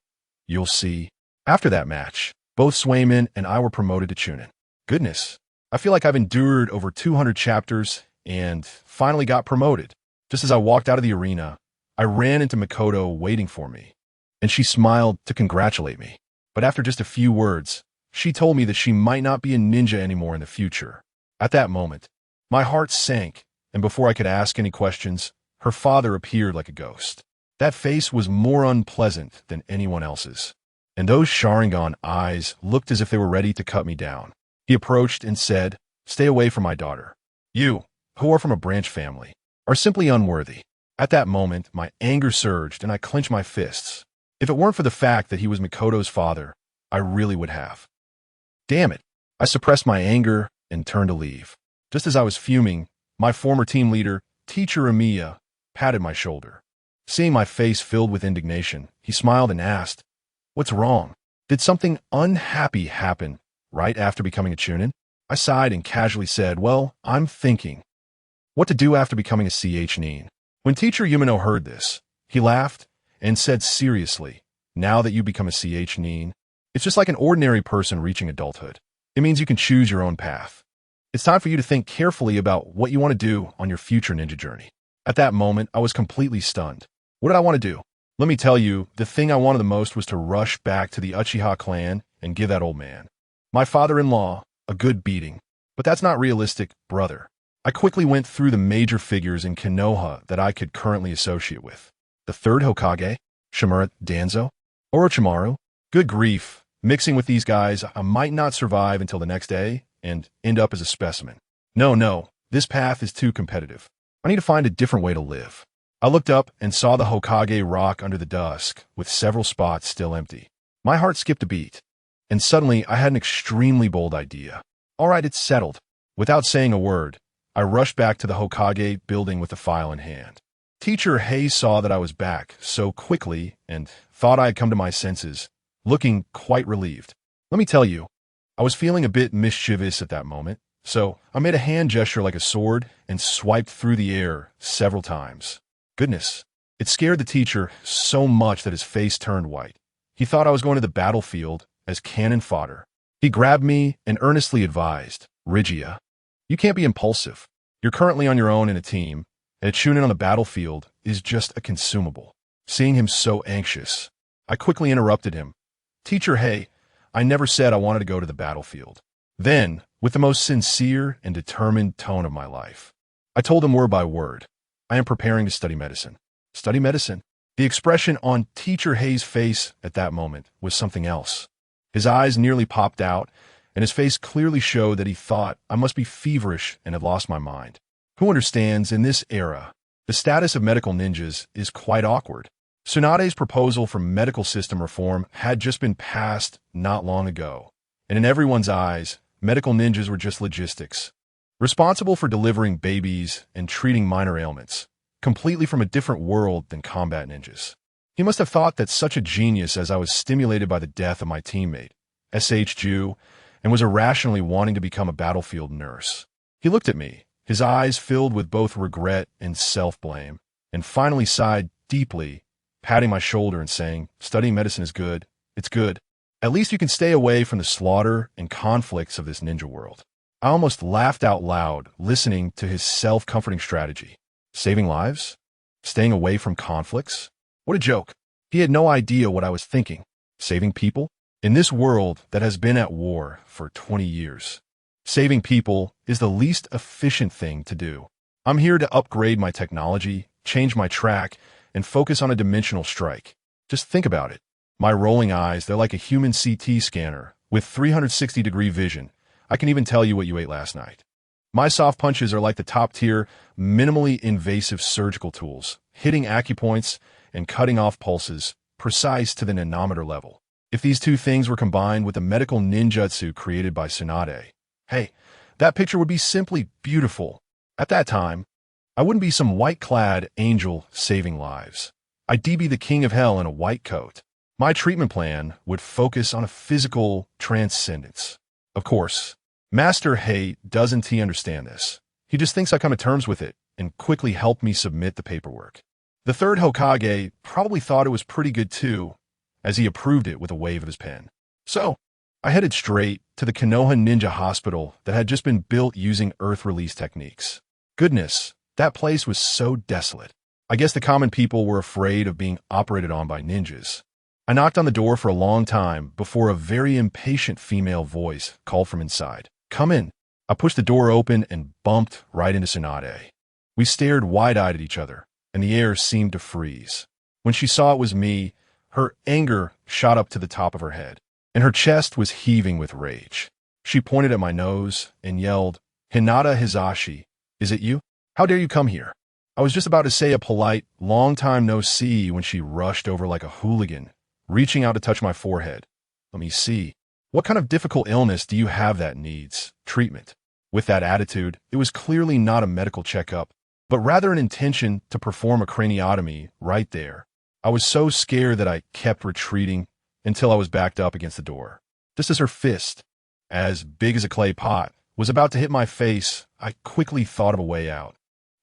"You'll see." After that match, both Swayman and I were promoted to Chunin. Goodness, I feel like I've endured over 200 chapters and finally got promoted. Just as I walked out of the arena, I ran into Mikoto waiting for me, and she smiled to congratulate me. But after just a few words, she told me that she might not be a ninja anymore in the future. At that moment, my heart sank, and before I could ask any questions, her father appeared like a ghost. That face was more unpleasant than anyone else's, and those Sharingan eyes looked as if they were ready to cut me down. He approached and said, "Stay away from my daughter. You, who are from a branch family, are simply unworthy." At that moment, my anger surged and I clenched my fists. If it weren't for the fact that he was Mikoto's father, I really would have. Damn it. I suppressed my anger and turned to leave. Just as I was fuming, my former team leader, Teacher Amiya, patted my shoulder. Seeing my face filled with indignation, he smiled and asked, "What's wrong? Did something unhappy happen right after becoming a Chunin?" I sighed and casually said, "Well, I'm thinking what to do after becoming a CH Nin." When Teacher Yumino heard this, he laughed and said seriously, "Now that you become a CH Nin, it's just like an ordinary person reaching adulthood. It means you can choose your own path. It's time for you to think carefully about what you want to do on your future ninja journey." At that moment, I was completely stunned. What did I want to do? Let me tell you, the thing I wanted the most was to rush back to the Uchiha clan and give that old man, my father-in-law, a good beating. But that's not realistic, brother. I quickly went through the major figures in Konoha that I could currently associate with. The third Hokage, Shimura Danzo, Orochimaru. Good grief, mixing with these guys, I might not survive until the next day and end up as a specimen. No, this path is too competitive. I need to find a different way to live. I looked up and saw the Hokage rock under the dusk, with several spots still empty. My heart skipped a beat, and suddenly I had an extremely bold idea. All right, it's settled. Without saying a word, I rushed back to the Hokage building with the file in hand. Teacher Hayes saw that I was back so quickly and thought I had come to my senses, looking quite relieved. Let me tell you, I was feeling a bit mischievous at that moment, so I made a hand gesture like a sword and swiped through the air several times. Goodness, it scared the teacher so much that his face turned white. He thought I was going to the battlefield as cannon fodder. He grabbed me and earnestly advised, "Rigia, you can't be impulsive. You're currently on your own in a team, and a Chunin on the battlefield is just a consumable." Seeing him so anxious, I quickly interrupted him. "Teacher, hey, I never said I wanted to go to the battlefield." Then, with the most sincere and determined tone of my life, I told him word by word, "I am preparing to study medicine." Study medicine? The expression on Teacher Hayes' face at that moment was something else. His eyes nearly popped out, and his face clearly showed that he thought I must be feverish and had lost my mind. Who understands, in this era, the status of medical ninjas is quite awkward. Tsunade's proposal for medical system reform had just been passed not long ago, and in everyone's eyes, medical ninjas were just logistics, responsible for delivering babies and treating minor ailments, completely from a different world than combat ninjas. He must have thought that such a genius as I was stimulated by the death of my teammate, S.H. Jew, and was irrationally wanting to become a battlefield nurse. He looked at me, his eyes filled with both regret and self-blame, and finally sighed deeply, patting my shoulder and saying, "Studying medicine is good. It's good. At least you can stay away from the slaughter and conflicts of this ninja world." I almost laughed out loud, listening to his self-comforting strategy. Saving lives? Staying away from conflicts? What a joke. He had no idea what I was thinking. Saving people? In this world that has been at war for 20 years, saving people is the least efficient thing to do. I'm here to upgrade my technology, change my track, and focus on a dimensional strike. Just think about it. My rolling eyes, they're like a human CT scanner with 360-degree vision. I can even tell you what you ate last night. My soft punches are like the top-tier, minimally invasive surgical tools, hitting acupoints and cutting off pulses, precise to the nanometer level. If these two things were combined with the medical ninjutsu created by Tsunade, hey, that picture would be simply beautiful. At that time, I wouldn't be some white-clad angel saving lives. I'd be the king of hell in a white coat. My treatment plan would focus on a physical transcendence. Of course, Master Hay doesn't understand this. He just thinks I come to terms with it and quickly helped me submit the paperwork. The third Hokage probably thought it was pretty good too, as he approved it with a wave of his pen. So, I headed straight to the Konoha Ninja Hospital that had just been built using Earth release techniques. Goodness, that place was so desolate. I guess the common people were afraid of being operated on by ninjas. I knocked on the door for a long time before a very impatient female voice called from inside. "Come in." I pushed the door open and bumped right into Tsunade. We stared wide-eyed at each other, and the air seemed to freeze. When she saw it was me, her anger shot up to the top of her head, and her chest was heaving with rage. She pointed at my nose and yelled, "HyugaHizashi, is it you? How dare you come here?" I was just about to say a polite, "Long time no see," when she rushed over like a hooligan, reaching out to touch my forehead. "Let me see. What kind of difficult illness do you have that needs treatment?" With that attitude, it was clearly not a medical checkup, but rather an intention to perform a craniotomy right there. I was so scared that I kept retreating until I was backed up against the door. Just as her fist, as big as a clay pot, was about to hit my face, I quickly thought of a way out.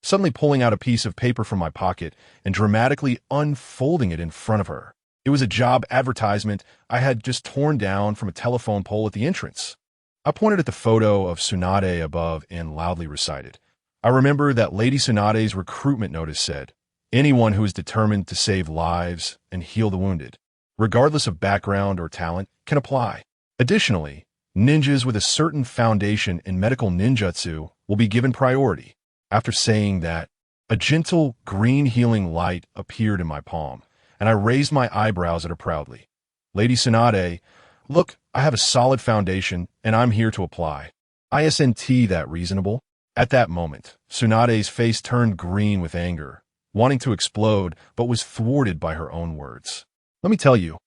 Suddenly pulling out a piece of paper from my pocket and dramatically unfolding it in front of her. It was a job advertisement I had just torn down from a telephone pole at the entrance. I pointed at the photo of Tsunade above and loudly recited. I remember that Lady Tsunade's recruitment notice said, "Anyone who is determined to save lives and heal the wounded, regardless of background or talent, can apply." Additionally, ninjas with a certain foundation in medical ninjutsu will be given priority. After saying that, a gentle green healing light appeared in my palm, and I raised my eyebrows at her proudly. "Lady Tsunade, look, I have a solid foundation, and I'm here to apply. Isn't that reasonable?" At that moment, Tsunade's face turned green with anger, wanting to explode, but was thwarted by her own words. Let me tell you,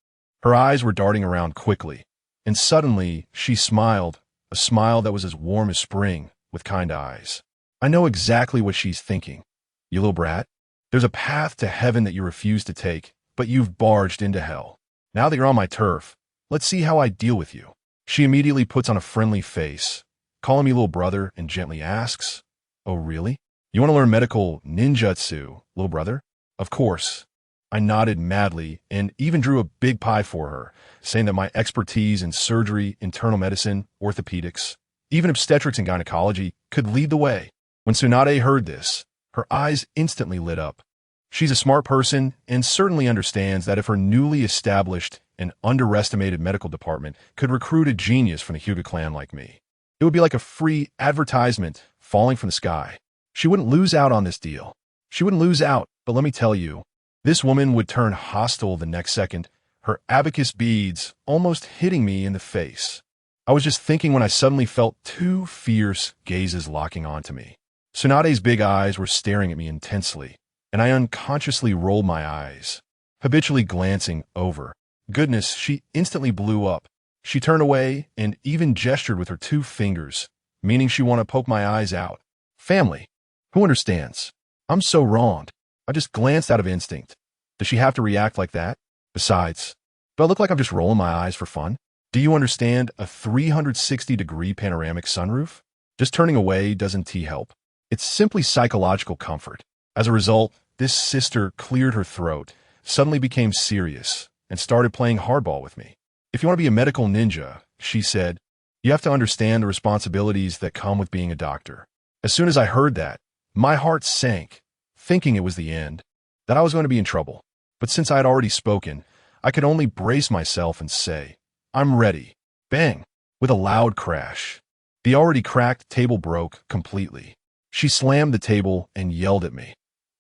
her eyes were darting around quickly, and suddenly she smiled, a smile that was as warm as spring, with kind eyes. "I know exactly what she's thinking. You little brat, there's a path to heaven that you refuse to take, but you've barged into hell. Now that you're on my turf, let's see how I deal with you." She immediately puts on a friendly face, calling me little brother, and gently asks, "Oh, really? You want to learn medical ninjutsu, little brother?" Of course. I nodded madly and even drew a big pie for her, saying that my expertise in surgery, internal medicine, orthopedics, even obstetrics and gynecology could lead the way. When Tsunade heard this, her eyes instantly lit up. She's a smart person and certainly understands that if her newly established and underestimated medical department could recruit a genius from the Hyuga clan like me, it would be like a free advertisement falling from the sky. She wouldn't lose out on this deal. She wouldn't lose out, but let me tell you, this woman would turn hostile the next second, her abacus beads almost hitting me in the face. I was just thinking when I suddenly felt two fierce gazes locking onto me. Tsunade's big eyes were staring at me intensely, and I unconsciously rolled my eyes, habitually glancing over. Goodness, she instantly blew up. She turned away and even gestured with her 2 fingers, meaning she wanted to poke my eyes out. Family. Who understands? I'm so wronged. I just glanced out of instinct. Does she have to react like that? Besides, do I look like I'm just rolling my eyes for fun? Do you understand a 360-degree panoramic sunroof? Just turning away doesn't help. It's simply psychological comfort. As a result, this sister cleared her throat, suddenly became serious, and started playing hardball with me. If you want to be a medical ninja, she said, you have to understand the responsibilities that come with being a doctor. As soon as I heard that, my heart sank, thinking it was the end, that I was going to be in trouble. But since I had already spoken, I could only brace myself and say, I'm ready. Bang! With a loud crash. The already cracked table broke completely. She slammed the table and yelled at me.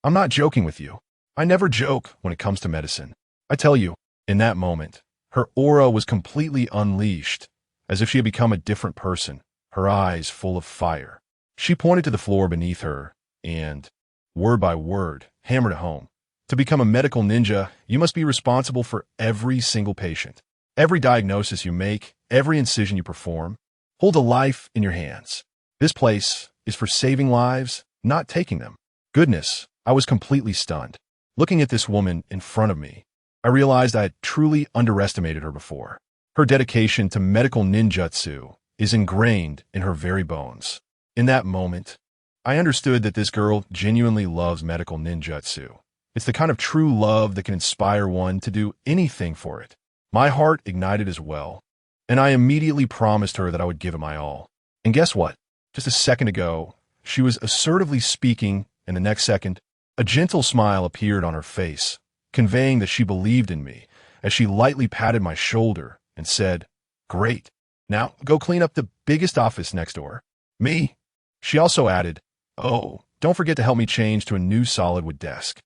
I'm not joking with you. I never joke when it comes to medicine. I tell you, in that moment, her aura was completely unleashed, as if she had become a different person, her eyes full of fire. She pointed to the floor beneath her and, word by word, hammered it home. To become a medical ninja, you must be responsible for every single patient, every diagnosis you make, every incision you perform. Hold a life in your hands. This place is for saving lives, not taking them. Goodness, I was completely stunned. Looking at this woman in front of me, I realized I had truly underestimated her before. Her dedication to medical ninjutsu is ingrained in her very bones. In that moment, I understood that this girl genuinely loves medical ninjutsu. It's the kind of true love that can inspire one to do anything for it. My heart ignited as well, and I immediately promised her that I would give it my all. And guess what? Just a second ago, she was assertively speaking, and the next second, a gentle smile appeared on her face, conveying that she believed in me, as she lightly patted my shoulder and said, Great. Now go clean up the biggest office next door. Me. She also added, Oh, don't forget to help me change to a new solid wood desk.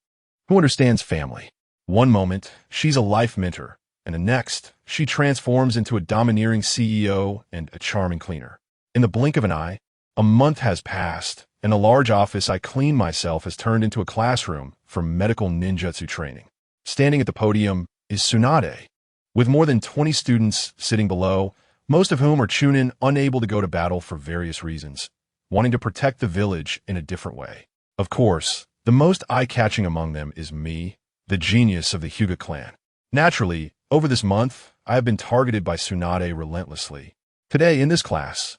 Who understands family? One moment, she's a life mentor, and the next, she transforms into a domineering CEO and a charming cleaner. In the blink of an eye, a month has passed, and the large office I cleaned myself has turned into a classroom for medical ninjutsu training. Standing at the podium is Tsunade, with more than 20 students sitting below, most of whom are chunin unable to go to battle for various reasons, wanting to protect the village in a different way. Of course, the most eye-catching among them is me, the genius of the Hyuga clan. Naturally, over this month, I have been targeted by Tsunade relentlessly. Today, in this class,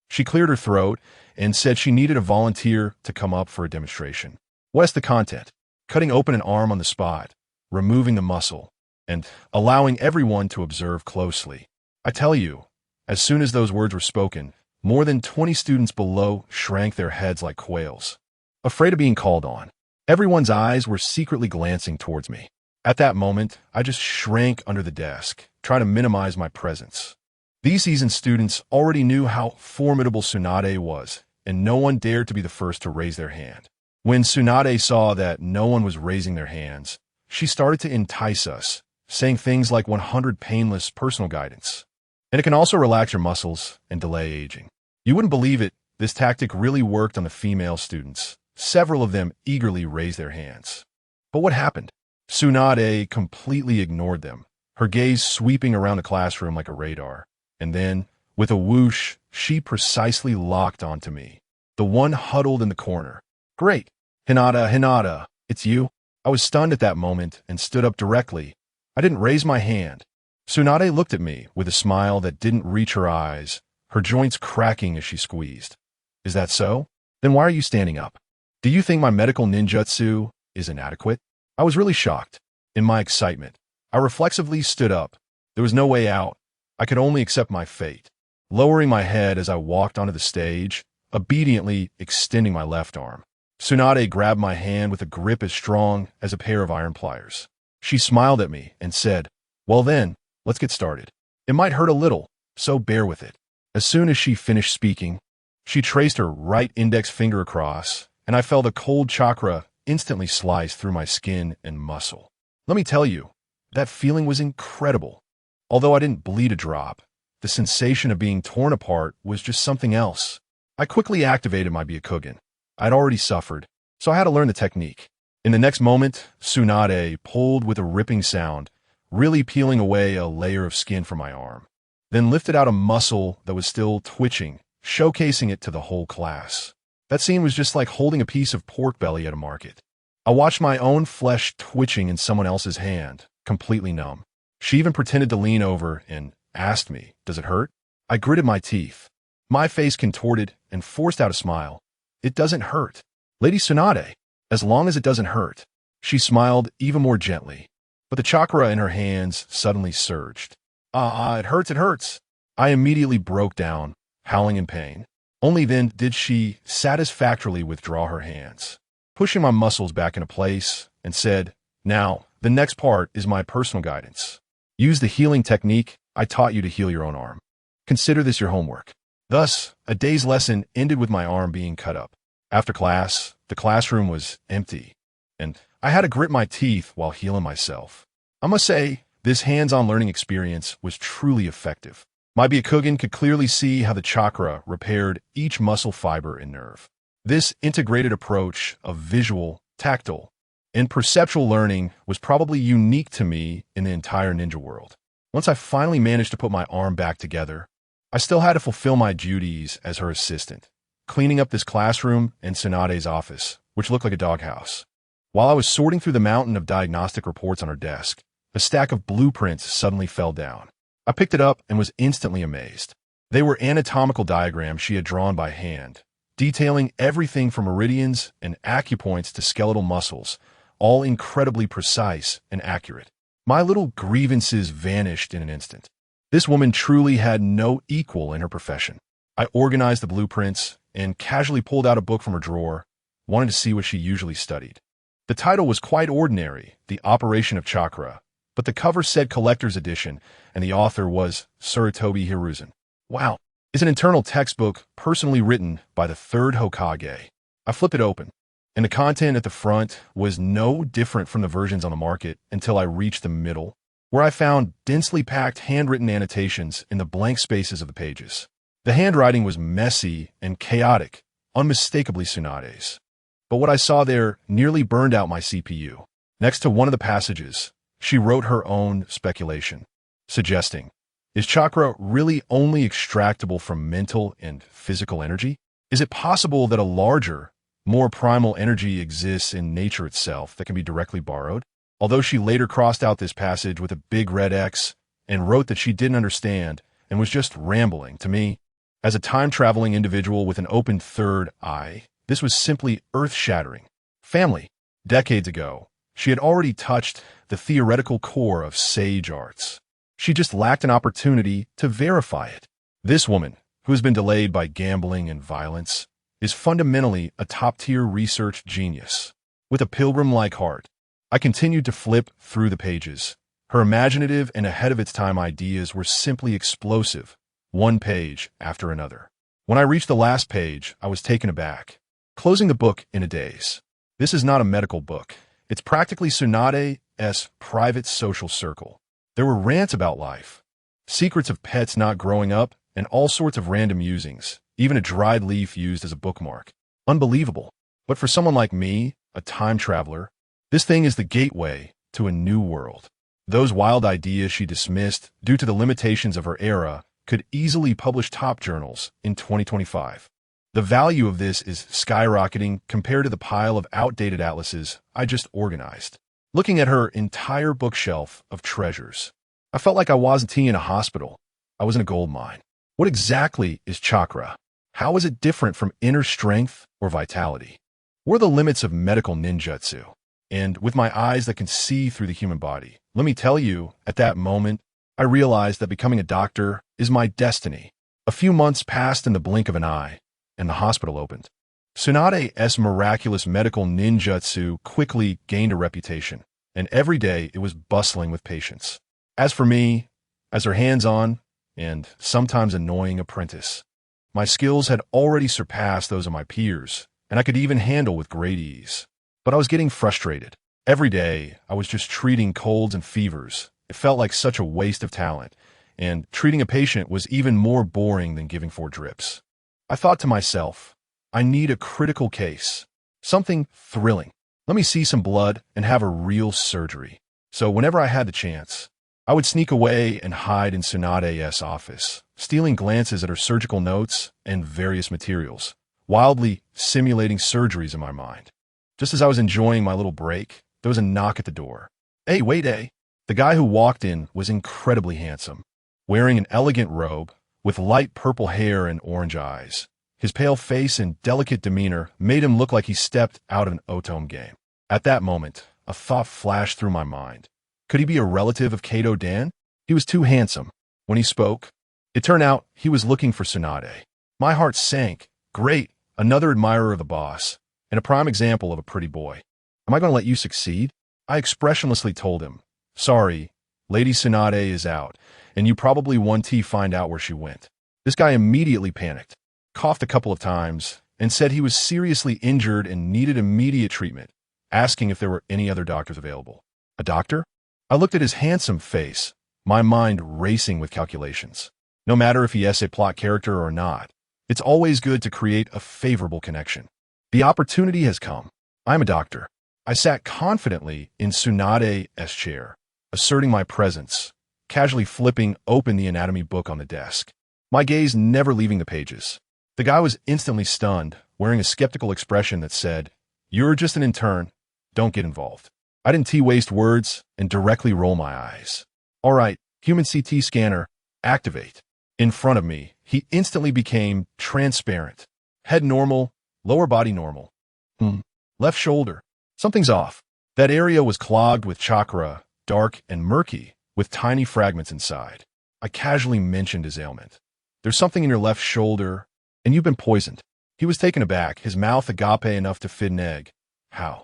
she cleared her throat and said she needed a volunteer to come up for a demonstration. What's the content? Cutting open an arm on the spot, removing the muscle, and allowing everyone to observe closely. I tell you, as soon as those words were spoken, more than 20 students below shrank their heads like quails, afraid of being called on. Everyone's eyes were secretly glancing towards me. At that moment, I just shrank under the desk, trying to minimize my presence. These seasoned students already knew how formidable Tsunade was, and no one dared to be the first to raise their hand. When Tsunade saw that no one was raising their hands, she started to entice us, saying things like 100 painless personal guidance. And it can also relax your muscles and delay aging. You wouldn't believe it, this tactic really worked on the female students. Several of them eagerly raised their hands. But what happened? Tsunade completely ignored them, her gaze sweeping around the classroom like a radar. And then, with a whoosh, she precisely locked onto me, the one huddled in the corner. Great. Hinata, it's you? I was stunned at that moment and stood up directly. I didn't raise my hand. Tsunade looked at me with a smile that didn't reach her eyes, her joints cracking as she squeezed. Is that so? Then why are you standing up? Do you think my medical ninjutsu is inadequate? I was really shocked. In my excitement, I reflexively stood up. There was no way out. I could only accept my fate. Lowering my head as I walked onto the stage, obediently extending my left arm. Tsunade grabbed my hand with a grip as strong as a pair of iron pliers. She smiled at me and said, Well then, let's get started. It might hurt a little, so bear with it. As soon as she finished speaking, she traced her right index finger across, and I felt a cold chakra instantly slice through my skin and muscle. Let me tell you, that feeling was incredible. Although I didn't bleed a drop, the sensation of being torn apart was just something else. I quickly activated my Byakugan. I'd already suffered, so I had to learn the technique. In the next moment, Tsunade pulled with a ripping sound, really peeling away a layer of skin from my arm, then lifted out a muscle that was still twitching, showcasing it to the whole class. That scene was just like holding a piece of pork belly at a market. I watched my own flesh twitching in someone else's hand, completely numb. She even pretended to lean over and asked me, "Does it hurt?" I gritted my teeth. My face contorted and forced out a smile. "It doesn't hurt, Lady Tsunade, as long as it doesn't hurt." She smiled even more gently, but the chakra in her hands suddenly surged. It hurts, it hurts." I immediately broke down, howling in pain. Only then did she satisfactorily withdraw her hands, pushing my muscles back into place, and said, "Now, the next part is my personal guidance. Use the healing technique I taught you to heal your own arm. Consider this your homework." Thus, a day's lesson ended with my arm being cut up. After class, the classroom was empty, and I had to grit my teeth while healing myself. I must say, this hands-on learning experience was truly effective. My Byakugan could clearly see how the chakra repaired each muscle fiber and nerve. This integrated approach of visual, tactile, and perceptual learning was probably unique to me in the entire ninja world. Once I finally managed to put my arm back together, I still had to fulfill my duties as her assistant, cleaning up this classroom and Tsunade's office, which looked like a doghouse. While I was sorting through the mountain of diagnostic reports on her desk, a stack of blueprints suddenly fell down. I picked it up and was instantly amazed. They were anatomical diagrams she had drawn by hand, detailing everything from meridians and acupoints to skeletal muscles, all incredibly precise and accurate. My little grievances vanished in an instant. This woman truly had no equal in her profession. I organized the blueprints and casually pulled out a book from her drawer, wanting to see what she usually studied. The title was quite ordinary, The Operation of Chakra, but the cover said Collector's Edition, and the author was Tsurutobi Hiruzen. Wow, it's an internal textbook personally written by the third Hokage. I flipped it open, and the content at the front was no different from the versions on the market until I reached the middle, where I found densely packed handwritten annotations in the blank spaces of the pages. The handwriting was messy and chaotic, unmistakably Tsunade's. But what I saw there nearly burned out my CPU. Next to one of the passages, she wrote her own speculation, suggesting, "Is chakra really only extractable from mental and physical energy? Is it possible that a larger, more primal energy exists in nature itself that can be directly borrowed?" Although she later crossed out this passage with a big red X and wrote that she didn't understand and was just rambling, to me, as a time-traveling individual with an open third eye, this was simply earth-shattering. Family. Decades ago, she had already touched the theoretical core of sage arts. She just lacked an opportunity to verify it. This woman, who has been delayed by gambling and violence, is fundamentally a top-tier research genius. With a pilgrim-like heart, I continued to flip through the pages. Her imaginative and ahead-of-its-time ideas were simply explosive, one page after another. When I reached the last page, I was taken aback, closing the book in a daze. This is not a medical book. It's practically Tsunade's private social circle. There were rants about life, secrets of pets not growing up, and all sorts of random musings, even a dried leaf used as a bookmark. Unbelievable. But for someone like me, a time traveler, this thing is the gateway to a new world. Those wild ideas she dismissed due to the limitations of her era could easily publish top journals in 2025. The value of this is skyrocketing compared to the pile of outdated atlases I just organized. Looking at her entire bookshelf of treasures, I felt like I wasn't in a hospital. I was in a gold mine. What exactly is chakra? How is it different from inner strength or vitality? What are the limits of medical ninjutsu? And with my eyes that can see through the human body, let me tell you, at that moment, I realized that becoming a doctor is my destiny. A few months passed in the blink of an eye, and the hospital opened. Tsunade's miraculous medical ninjutsu quickly gained a reputation, and every day it was bustling with patients. As for me, as her hands-on and sometimes annoying apprentice, my skills had already surpassed those of my peers, and I could even handle with great ease. But I was getting frustrated. Every day, I was just treating colds and fevers. It felt like such a waste of talent, and treating a patient was even more boring than giving 4 drips. I thought to myself, I need a critical case. Something thrilling. Let me see some blood and have a real surgery. So whenever I had the chance, I would sneak away and hide in Tsunade's office, stealing glances at her surgical notes and various materials, wildly simulating surgeries in my mind. Just as I was enjoying my little break, there was a knock at the door. Hey, wait, eh? The guy who walked in was incredibly handsome, wearing an elegant robe with light purple hair and orange eyes. His pale face and delicate demeanor made him look like he stepped out of an Otome game. At that moment, a thought flashed through my mind. Could he be a relative of Kato Dan? He was too handsome. When he spoke, it turned out he was looking for Tsunade. My heart sank. Great, another admirer of the boss, and a prime example of a pretty boy. Am I going to let you succeed? I expressionlessly told him. Sorry, Lady Tsunade is out, and you probably want to find out where she went. This guy immediately panicked, coughed a couple of times, and said he was seriously injured and needed immediate treatment, asking if there were any other doctors available. A doctor? I looked at his handsome face, my mind racing with calculations. No matter if he is a plot character or not, it's always good to create a favorable connection. The opportunity has come. I'm a doctor. I sat confidently in Tsunade's chair, asserting my presence, casually flipping open the anatomy book on the desk, my gaze never leaving the pages. The guy was instantly stunned, wearing a skeptical expression that said, "You're just an intern. Don't get involved." I didn't waste words and directly roll my eyes. All right, human CT scanner, activate. In front of me, he instantly became transparent. Head normal, lower body normal. Left shoulder. Something's off. That area was clogged with chakra, dark and murky, with tiny fragments inside. I casually mentioned his ailment. There's something in your left shoulder, and you've been poisoned. He was taken aback, his mouth agape enough to fit an egg. How?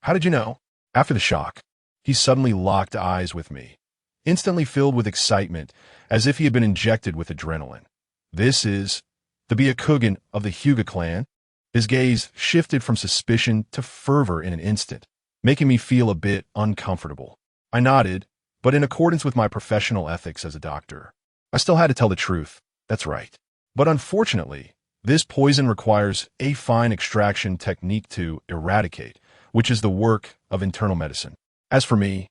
How did you know? After the shock, he suddenly locked eyes with me, instantly filled with excitement, as if he had been injected with adrenaline. This is the Byakugan of the Hyuga clan. His gaze shifted from suspicion to fervor in an instant, making me feel a bit uncomfortable. I nodded, but in accordance with my professional ethics as a doctor. I still had to tell the truth, that's right. But unfortunately, this poison requires a fine extraction technique to eradicate, which is the work of internal medicine. As for me,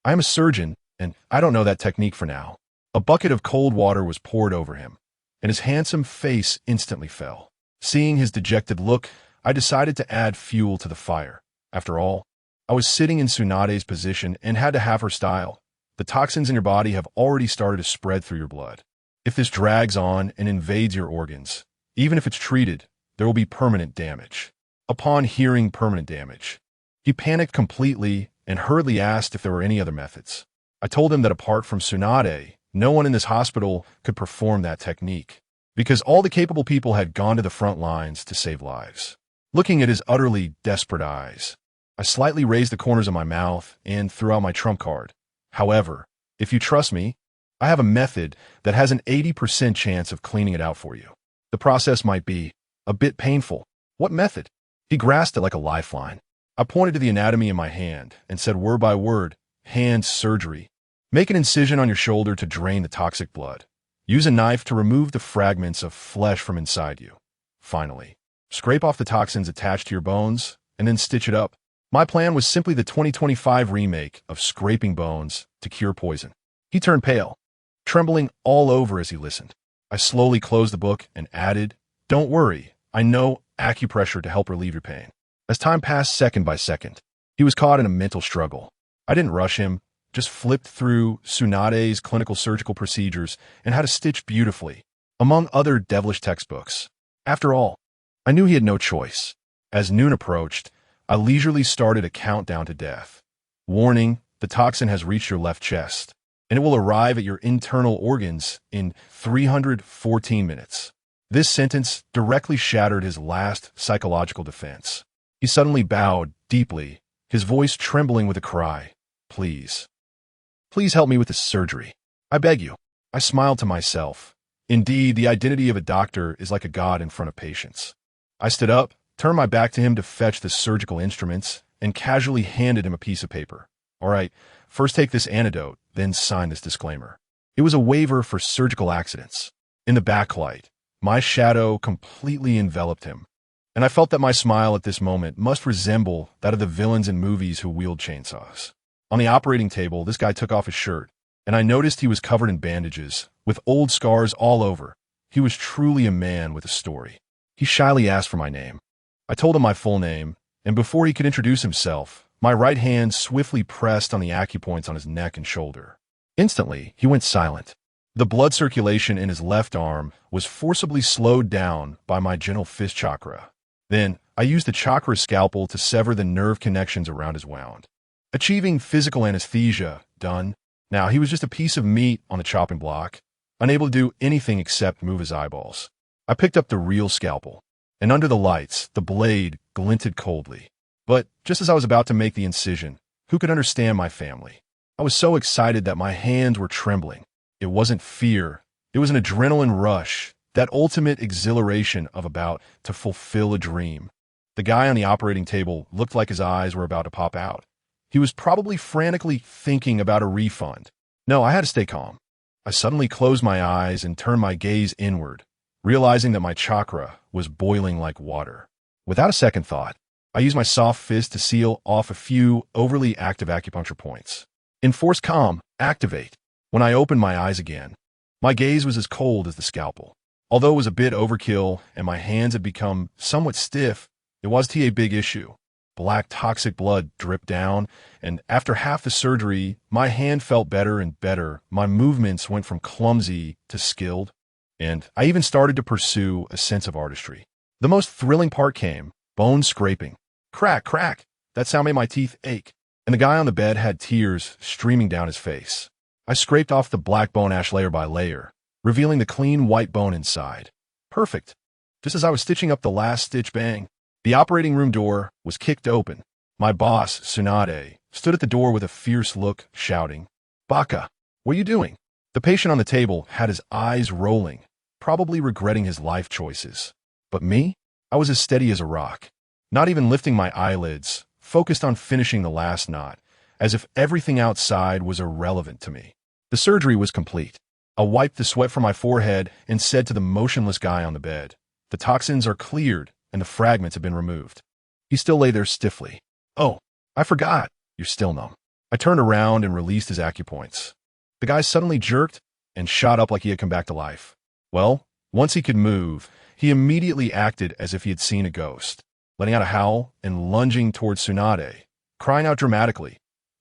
I am a surgeon, and I don't know that technique for now. A bucket of cold water was poured over him, and his handsome face instantly fell. Seeing his dejected look, I decided to add fuel to the fire. After all, I was sitting in Tsunade's position and had to have her style. The toxins in your body have already started to spread through your blood. If this drags on and invades your organs, even if it's treated, there will be permanent damage. Upon hearing permanent damage, he panicked completely and hurriedly asked if there were any other methods. I told him that apart from Tsunade, no one in this hospital could perform that technique, because all the capable people had gone to the front lines to save lives. Looking at his utterly desperate eyes, I slightly raised the corners of my mouth and threw out my trump card. However, if you trust me, I have a method that has an 80% chance of cleaning it out for you. The process might be a bit painful. What method? He grasped it like a lifeline. I pointed to the anatomy in my hand and said word by word, hand surgery. Make an incision on your shoulder to drain the toxic blood. Use a knife to remove the fragments of flesh from inside you. Finally, scrape off the toxins attached to your bones and then stitch it up. My plan was simply the 2025 remake of Scraping Bones to Cure Poison. He turned pale, trembling all over as he listened. I slowly closed the book and added, "Don't worry, I know acupressure to help relieve your pain." As time passed second by second, he was caught in a mental struggle. I didn't rush him, just flipped through Tsunade's clinical surgical procedures and how to stitch beautifully, among other devilish textbooks. After all, I knew he had no choice. As noon approached, I leisurely started a countdown to death. Warning, the toxin has reached your left chest, and it will arrive at your internal organs in 314 minutes. This sentence directly shattered his last psychological defense. He suddenly bowed deeply, his voice trembling with a cry, "Please. Please help me with this surgery. I beg you." I smiled to myself. Indeed, the identity of a doctor is like a god in front of patients. I stood up, turned my back to him to fetch the surgical instruments, and casually handed him a piece of paper. "All right, first take this antidote, then sign this disclaimer." It was a waiver for surgical accidents. In the backlight, my shadow completely enveloped him, and I felt that my smile at this moment must resemble that of the villains in movies who wield chainsaws. On the operating table, this guy took off his shirt, and I noticed he was covered in bandages, with old scars all over. He was truly a man with a story. He shyly asked for my name. I told him my full name, and before he could introduce himself, my right hand swiftly pressed on the acupoints on his neck and shoulder. Instantly, he went silent. The blood circulation in his left arm was forcibly slowed down by my gentle fist chakra. Then, I used the chakra scalpel to sever the nerve connections around his wound. Achieving physical anesthesia, done. Now, he was just a piece of meat on the chopping block, unable to do anything except move his eyeballs. I picked up the real scalpel, and under the lights, the blade glinted coldly. But just as I was about to make the incision, who could understand my family? I was so excited that my hands were trembling. It wasn't fear. It was an adrenaline rush, that ultimate exhilaration of about to fulfill a dream. The guy on the operating table looked like his eyes were about to pop out. He was probably frantically thinking about a refund. No, I had to stay calm. I suddenly closed my eyes and turned my gaze inward, realizing that my chakra was boiling like water. Without a second thought, I used my soft fist to seal off a few overly active acupuncture points. Enforce calm, activate. When I opened my eyes again, my gaze was as cold as the scalpel. Although it was a bit overkill and my hands had become somewhat stiff, it was a big issue. Black toxic blood dripped down, and after half the surgery, my hand felt better and better. My movements went from clumsy to skilled, and I even started to pursue a sense of artistry. The most thrilling part came, bone scraping. Crack, crack. That sound made my teeth ache, and the guy on the bed had tears streaming down his face. I scraped off the black bone ash layer by layer, revealing the clean white bone inside. Perfect. Just as I was stitching up the last stitch, bang, the operating room door was kicked open. My boss, Tsunade, stood at the door with a fierce look, shouting, "Baka, what are you doing?" The patient on the table had his eyes rolling, probably regretting his life choices. But me? I was as steady as a rock, not even lifting my eyelids, focused on finishing the last knot, as if everything outside was irrelevant to me. The surgery was complete. I wiped the sweat from my forehead and said to the motionless guy on the bed, "The toxins are cleared and the fragments have been removed." He still lay there stiffly. "Oh, I forgot. You're still numb." I turned around and released his acupoints. The guy suddenly jerked and shot up like he had come back to life. Well, once he could move, he immediately acted as if he had seen a ghost, letting out a howl and lunging towards Tsunade, crying out dramatically,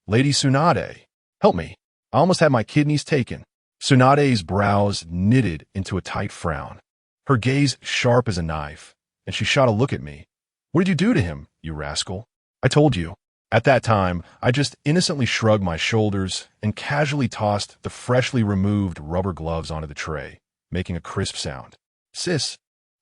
"Lady Tsunade, help me. I almost had my kidneys taken." Tsunade's brows knitted into a tight frown, her gaze sharp as a knife, and she shot a look at me. "What did you do to him, you rascal?" "I told you." At that time, I just innocently shrugged my shoulders and casually tossed the freshly removed rubber gloves onto the tray, making a crisp sound. "Sis."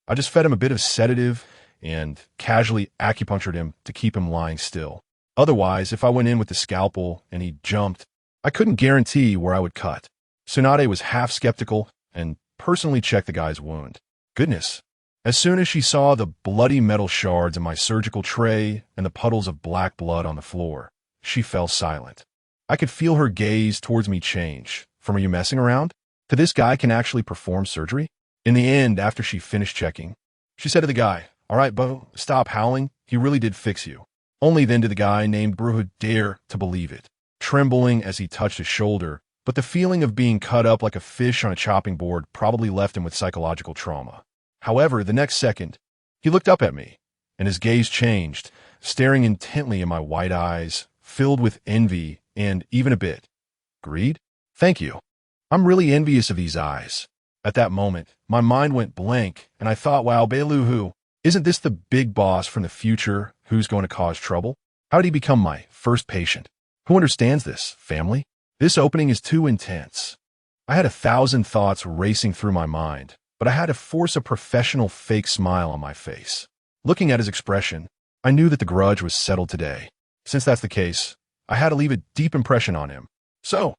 I just fed him a bit of sedative and casually acupunctured him to keep him lying still. Otherwise, if I went in with the scalpel and he jumped, I couldn't guarantee where I would cut. Tsunade was half skeptical and personally checked the guy's wound. Goodness. As soon as she saw the bloody metal shards in my surgical tray and the puddles of black blood on the floor, she fell silent. I could feel her gaze towards me change, from "Are you messing around?" to "This guy can actually perform surgery?" In the end, after she finished checking, she said to the guy, "All right, Bo, stop howling. He really did fix you." Only then did the guy named Bruhu dare to believe it, trembling as he touched his shoulder, but the feeling of being cut up like a fish on a chopping board probably left him with psychological trauma. However, the next second, he looked up at me, and his gaze changed, staring intently in my white eyes, filled with envy and even a bit greed. "Thank you. I'm really envious of these eyes." At that moment, my mind went blank, and I thought, wow, Beluhu, isn't this the big boss from the future who's going to cause trouble? How did he become my first patient? Who understands this, family? This opening is too intense. I had 1,000 thoughts racing through my mind, but I had to force a professional fake smile on my face. Looking at his expression, I knew that the grudge was settled today. Since that's the case, I had to leave a deep impression on him. So,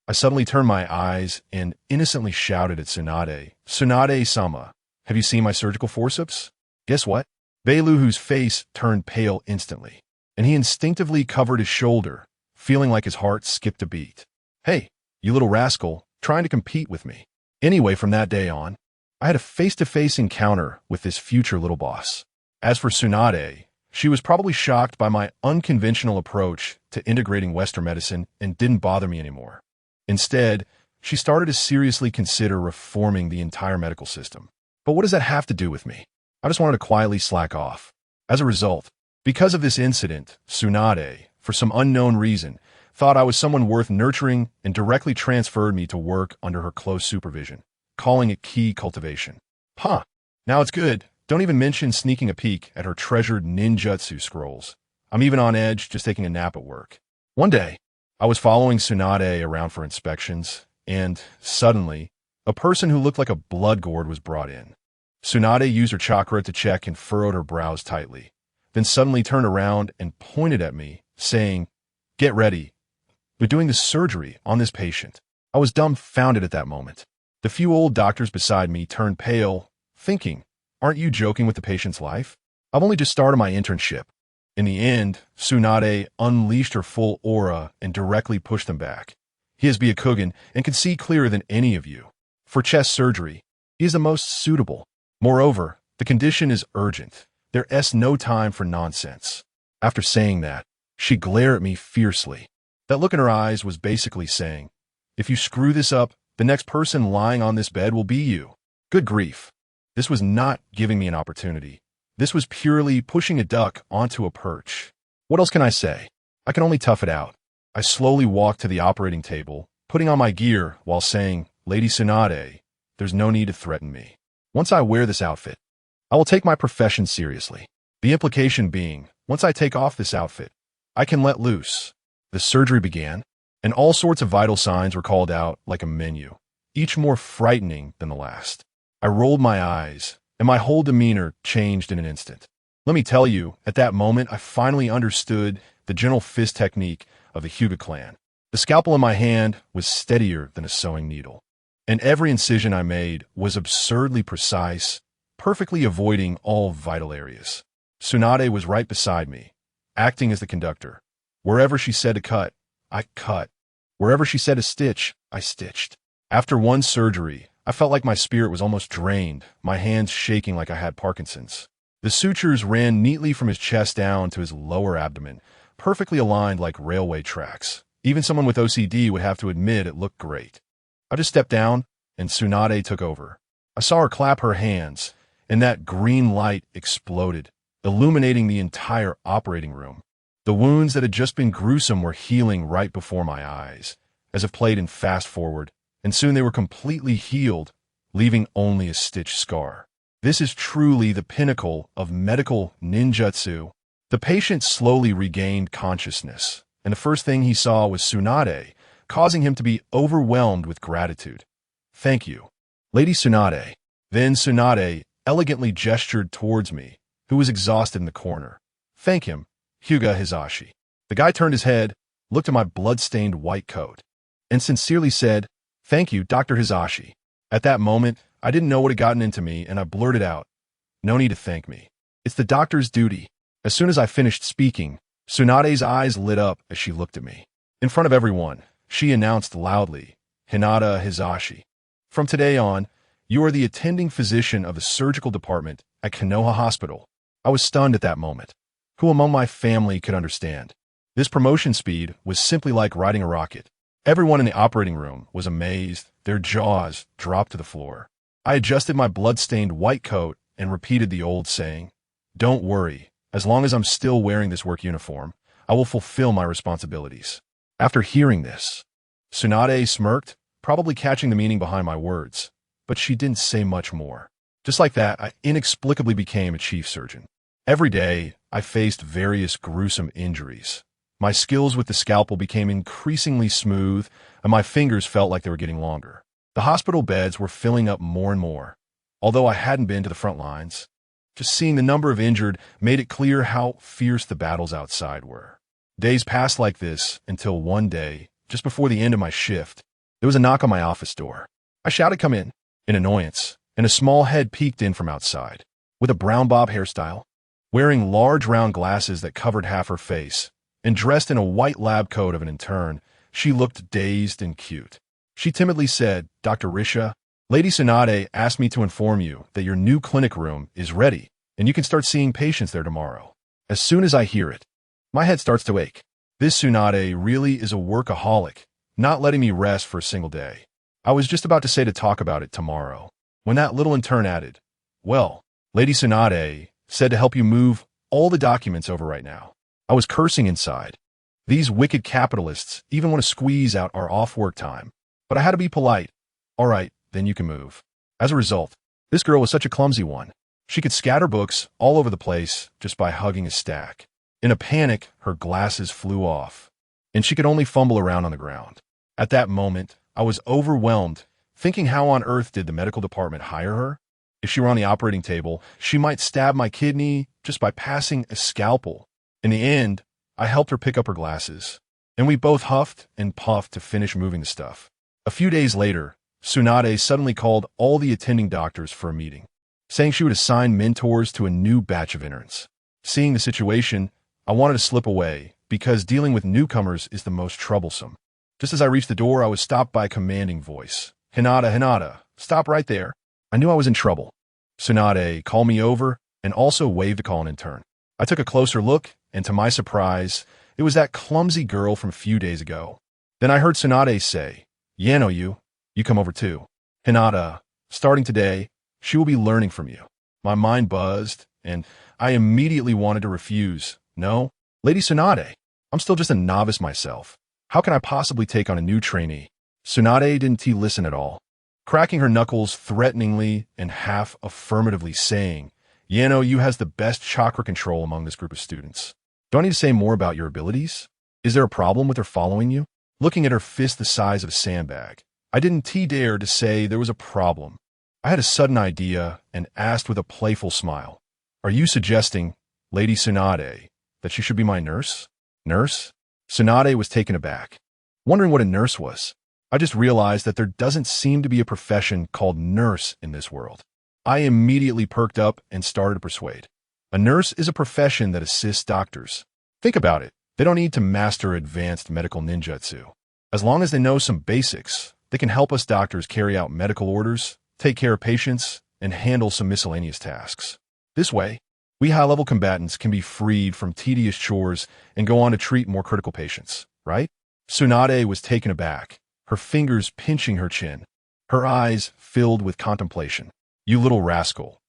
I suddenly turned my eyes and innocently shouted at Tsunade, "Tsunade-sama, have you seen my surgical forceps?" Guess what? Beluhu's face turned pale instantly, and he instinctively covered his shoulder, feeling like his heart skipped a beat. "Hey, you little rascal, trying to compete with me." Anyway, from that day on, I had a face-to-face encounter with this future little boss. As for Tsunade, she was probably shocked by my unconventional approach to integrating Western medicine and didn't bother me anymore. Instead, she started to seriously consider reforming the entire medical system. But what does that have to do with me? I just wanted to quietly slack off. As a result, because of this incident, Tsunade, for some unknown reason, thought I was someone worth nurturing and directly transferred me to work under her close supervision, calling it key cultivation. Huh. Now it's good. Don't even mention sneaking a peek at her treasured ninjutsu scrolls. I'm even on edge just taking a nap at work. One day, I was following Tsunade around for inspections, and suddenly, a person who looked like a blood gourd was brought in. Tsunade used her chakra to check and furrowed her brows tightly, then suddenly turned around and pointed at me, saying, "Get ready. We're doing the surgery on this patient." I was dumbfounded at that moment. The few old doctors beside me turned pale, thinking, "Aren't you joking with the patient's life? I've only just started my internship." In the end, Tsunade unleashed her full aura and directly pushed them back. He is Byakugan and can see clearer than any of you. For chest surgery, he is the most suitable. Moreover, the condition is urgent. There's no time for nonsense. After saying that, she glared at me fiercely. That look in her eyes was basically saying, "If you screw this up, the next person lying on this bed will be you." Good grief. This was not giving me an opportunity. This was purely pushing a duck onto a perch. What else can I say? I can only tough it out. I slowly walked to the operating table, putting on my gear while saying, "Lady Tsunade, there's no need to threaten me. Once I wear this outfit, I will take my profession seriously." The implication being, once I take off this outfit, I can let loose. The surgery began, and all sorts of vital signs were called out like a menu, each more frightening than the last. I rolled my eyes, and my whole demeanor changed in an instant. Let me tell you, at that moment, I finally understood the general fist technique of the Hyuga clan. The scalpel in my hand was steadier than a sewing needle, and every incision I made was absurdly precise, perfectly avoiding all vital areas. Tsunade was right beside me, acting as the conductor. Wherever she said to cut, I cut. Wherever she said to stitch, I stitched. After one surgery, I felt like my spirit was almost drained, my hands shaking like I had Parkinson's. The sutures ran neatly from his chest down to his lower abdomen, perfectly aligned like railway tracks. Even someone with OCD would have to admit it looked great. I just stepped down, and Tsunade took over. I saw her clap her hands, and that green light exploded, illuminating the entire operating room. The wounds that had just been gruesome were healing right before my eyes, as if played in fast forward, and soon they were completely healed, leaving only a stitched scar. This is truly the pinnacle of medical ninjutsu. The patient slowly regained consciousness, and the first thing he saw was Tsunade, causing him to be overwhelmed with gratitude. "Thank you, Lady Tsunade." Then Tsunade elegantly gestured towards me, who was exhausted in the corner. "Thank him, HyugaHizashi." The guy turned his head, looked at my blood-stained white coat, and sincerely said, "Thank you, Dr. Hizashi." At that moment, I didn't know what had gotten into me, and I blurted out, "No need to thank me. It's the doctor's duty." As soon as I finished speaking, Tsunade's eyes lit up as she looked at me. In front of everyone, she announced loudly, "HyugaHizashi. From today on, you are the attending physician of the surgical department at Konoha Hospital." I was stunned at that moment. Who among my family could understand? This promotion speed was simply like riding a rocket. Everyone in the operating room was amazed, their jaws dropped to the floor. I adjusted my blood-stained white coat and repeated the old saying, "Don't worry, as long as I'm still wearing this work uniform, I will fulfill my responsibilities." After hearing this, Tsunade smirked, probably catching the meaning behind my words, but she didn't say much more. Just like that, I inexplicably became a chief surgeon. Every day, I faced various gruesome injuries. My skills with the scalpel became increasingly smooth, and my fingers felt like they were getting longer. The hospital beds were filling up more and more. Although I hadn't been to the front lines, just seeing the number of injured made it clear how fierce the battles outside were. Days passed like this until one day, just before the end of my shift, there was a knock on my office door. I shouted, "Come in," in annoyance, and a small head peeked in from outside. With a brown bob hairstyle, wearing large round glasses that covered half her face, and dressed in a white lab coat of an intern, she looked dazed and cute. She timidly said, "Dr. Risha, Lady Tsunade asked me to inform you that your new clinic room is ready." and you can start seeing patients there tomorrow. As soon as I hear it, my head starts to ache. This Tsunade really is a workaholic, not letting me rest for a single day. I was just about to talk about it tomorrow, when that little intern added, "Well, Lady Tsunade said to help you move all the documents over right now." I was cursing inside. These wicked capitalists even want to squeeze out our off-work time. But I had to be polite. "All right, then you can move." As a result, this girl was such a clumsy one. She could scatter books all over the place just by hugging a stack. In a panic, her glasses flew off, and she could only fumble around on the ground. At that moment, I was overwhelmed, thinking how on earth did the medical department hire her? If she were on the operating table, she might stab my kidney just by passing a scalpel. In the end, I helped her pick up her glasses, and we both huffed and puffed to finish moving the stuff. A few days later, Tsunade suddenly called all the attending doctors for a meeting, saying she would assign mentors to a new batch of interns. Seeing the situation, I wanted to slip away, because dealing with newcomers is the most troublesome. Just as I reached the door, I was stopped by a commanding voice. Hinata, stop right there." I knew I was in trouble. Tsunade called me over and also waved to call an intern. I took a closer look, and to my surprise, it was that clumsy girl from a few days ago. Then I heard Tsunade say, "Yano, you come over too. Hinata, starting today, she will be learning from you." My mind buzzed, and I immediately wanted to refuse. "No, Lady Tsunade, I'm still just a novice myself. How can I possibly take on a new trainee?" Tsunade didn't listen at all, cracking her knuckles threateningly and half affirmatively saying, "Yano, you has the best chakra control among this group of students. Do I need to say more about your abilities? Is there a problem with her following you?" Looking at her fist the size of a sandbag, I didn't dare to say there was a problem. I had a sudden idea and asked with a playful smile, "Are you suggesting, Lady Tsunade, that she should be my nurse?" "Nurse?" Tsunade was taken aback, wondering what a nurse was. I just realized that there doesn't seem to be a profession called nurse in this world. I immediately perked up and started to persuade. A nurse is a profession that assists doctors. Think about it. They don't need to master advanced medical ninjutsu. As long as they know some basics, they can help us doctors carry out medical orders, take care of patients, and handle some miscellaneous tasks. This way, we high-level combatants can be freed from tedious chores and go on to treat more critical patients, right? Tsunade was taken aback, her fingers pinching her chin, her eyes filled with contemplation. "You little rascal."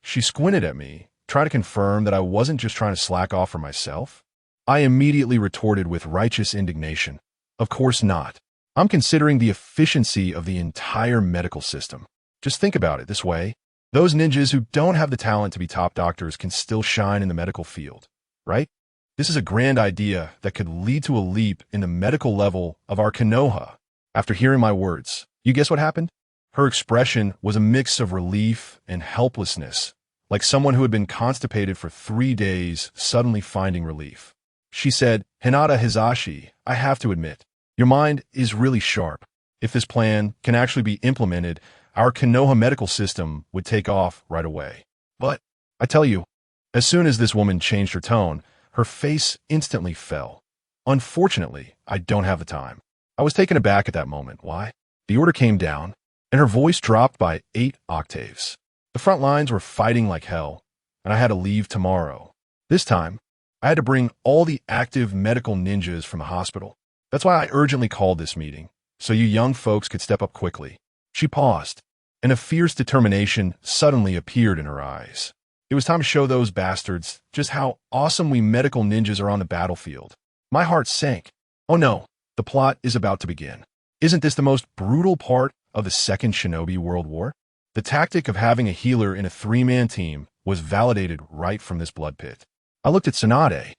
She squinted at me, trying to confirm that I wasn't just trying to slack off for myself. I immediately retorted with righteous indignation. "Of course not. I'm considering the efficiency of the entire medical system. Just think about it this way. Those ninjas who don't have the talent to be top doctors can still shine in the medical field, right? This is a grand idea that could lead to a leap in the medical level of our Konoha." After hearing my words, you guess what happened? Her expression was a mix of relief and helplessness, like someone who had been constipated for 3 days suddenly finding relief. She said, "HyugaHizashi, I have to admit, your mind is really sharp. If this plan can actually be implemented, our Konoha medical system would take off right away. But, I tell you," as soon as this woman changed her tone, her face instantly fell. "Unfortunately, I don't have the time." I was taken aback at that moment. Why? The order came down, and her voice dropped by 8 octaves. The front lines were fighting like hell, and I had to leave tomorrow. This time, I had to bring all the active medical ninjas from the hospital. That's why I urgently called this meeting, so you young folks could step up quickly. She paused, and a fierce determination suddenly appeared in her eyes. It was time to show those bastards just how awesome we medical ninjas are on the battlefield. My heart sank. Oh no, the plot is about to begin. Isn't this the most brutal part of the Second Shinobi World War? The tactic of having a healer in a 3-man team was validated right from this blood pit. I looked at Tsunade,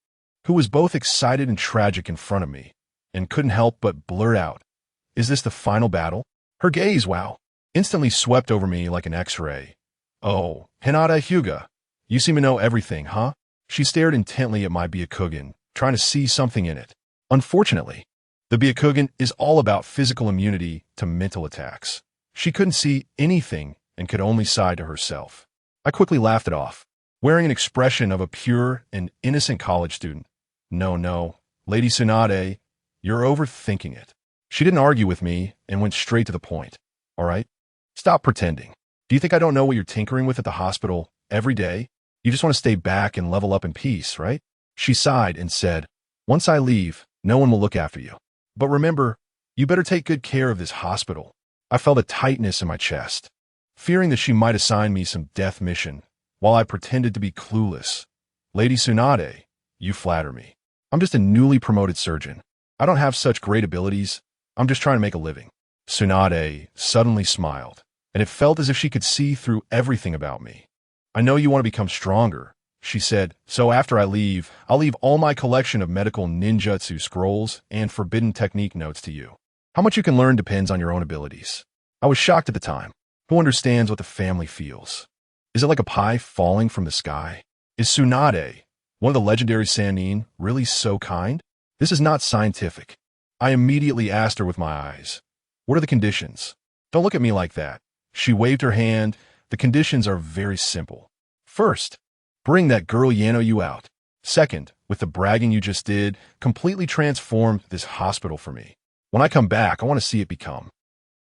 who was both excited and tragic in front of me, and couldn't help but blurt out, "Is this the final battle?" Her gaze, instantly swept over me like an X-ray. "Oh, Hyuga, you seem to know everything, huh?" She stared intently at my Byakugan, trying to see something in it. Unfortunately, the Byakugan is all about physical immunity to mental attacks. She couldn't see anything and could only sigh to herself. I quickly laughed it off, wearing an expression of a pure and innocent college student. No, Lady Tsunade, you're overthinking it." She didn't argue with me and went straight to the point. "All right, stop pretending. Do you think I don't know what you're tinkering with at the hospital every day? You just want to stay back and level up in peace, right? She sighed and said, once I leave, no one will look after you. But remember, you better take good care of this hospital. I felt a tightness in my chest, fearing that she might assign me some death mission, while I pretended to be clueless. Lady Tsunade, you flatter me. I'm just a newly promoted surgeon. I don't have such great abilities. I'm just trying to make a living. Tsunade suddenly smiled, and it felt as if she could see through everything about me. I know you want to become stronger, she said, so after I leave, I'll leave all my collection of medical ninjutsu scrolls and forbidden technique notes to you. How much you can learn depends on your own abilities. I was shocked at the time. Who understands what the family feels? Is it like a pie falling from the sky? Is Tsunade, one of the legendary Sannin, really so kind? This is not scientific. I immediately asked her with my eyes. What are the conditions? Don't look at me like that. She waved her hand. The conditions are very simple. First, bring that girl Yano you out. Second, with the bragging you just did, completely transform this hospital for me. When I come back, I want to see it become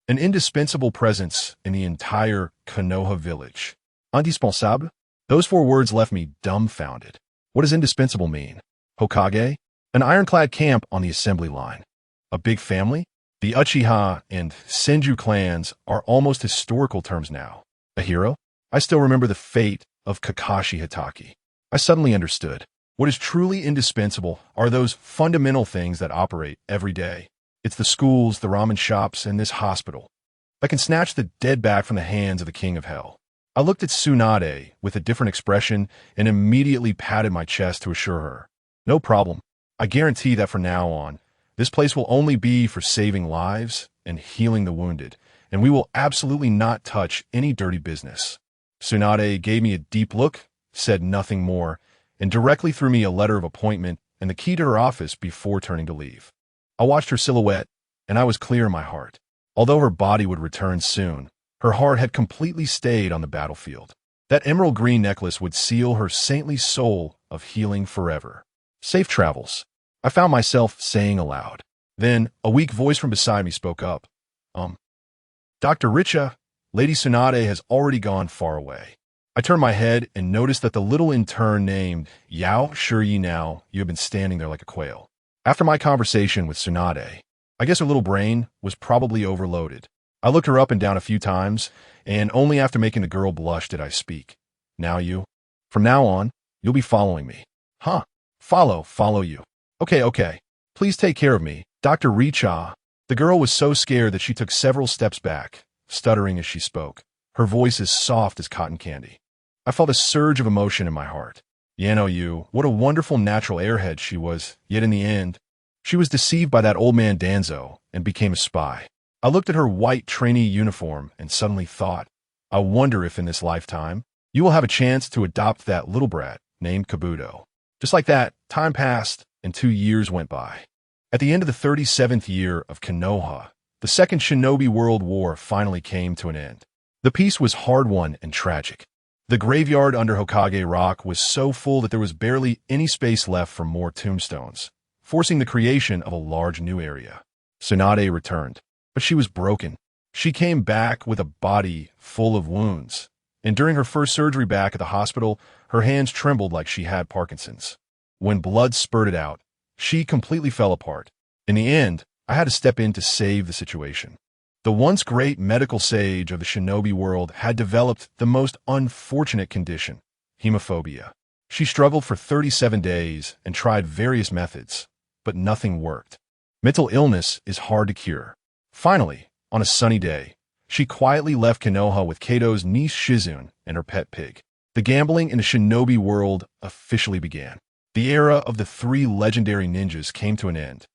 an indispensable presence in the entire Konoha village. Indispensable? Those 4 words left me dumbfounded. What does indispensable mean? Hokage? An ironclad camp on the assembly line. A big family? The Uchiha and Senju clans are almost historical terms now. A hero? I still remember the fate of Kakashi Hatake. I suddenly understood. What is truly indispensable are those fundamental things that operate every day. It's the schools, the ramen shops, and this hospital that can snatch the dead back from the hands of the king of hell. I looked at Tsunade with a different expression and immediately patted my chest to assure her. No problem. I guarantee that from now on, this place will only be for saving lives and healing the wounded, and we will absolutely not touch any dirty business. Tsunade gave me a deep look, said nothing more, and directly threw me a letter of appointment and the key to her office before turning to leave. I watched her silhouette, and I was clear in my heart. Although her body would return soon, her heart had completely stayed on the battlefield. That emerald green necklace would seal her saintly soul of healing forever. Safe travels, I found myself saying aloud. Then, a weak voice from beside me spoke up. Dr. Richa, Lady Tsunade has already gone far away. I turned my head and noticed that the little intern named Yao Shuri now, you have been standing there like a quail. After my conversation with Tsunade, I guess her little brain was probably overloaded. I looked her up and down a few times, and only after making the girl blush did I speak. Now you? From now on, you'll be following me. Huh? Follow you. Okay. Please take care of me, Dr. Richa. The girl was so scared that she took several steps back, stuttering as she spoke. Her voice as soft as cotton candy. I felt a surge of emotion in my heart. Yano, what a wonderful natural airhead she was, yet in the end, she was deceived by that old man Danzo and became a spy. I looked at her white trainee uniform and suddenly thought, I wonder if in this lifetime, you will have a chance to adopt that little brat named Kabuto. Just like that, time passed and 2 years went by. At the end of the 37th year of Konoha, the Second Shinobi World War finally came to an end. The peace was hard-won and tragic. The graveyard under Hokage Rock was so full that there was barely any space left for more tombstones, forcing the creation of a large new area. Tsunade returned, but she was broken. She came back with a body full of wounds, and during her first surgery back at the hospital, her hands trembled like she had Parkinson's. When blood spurted out, she completely fell apart. In the end, I had to step in to save the situation. The once great medical sage of the shinobi world had developed the most unfortunate condition, hemophobia. She struggled for 37 days and tried various methods, but nothing worked. Mental illness is hard to cure. Finally, on a sunny day, she quietly left Konoha with Kato's niece Shizune and her pet pig. The gambling in the shinobi world officially began. The era of the 3 legendary ninjas came to an end.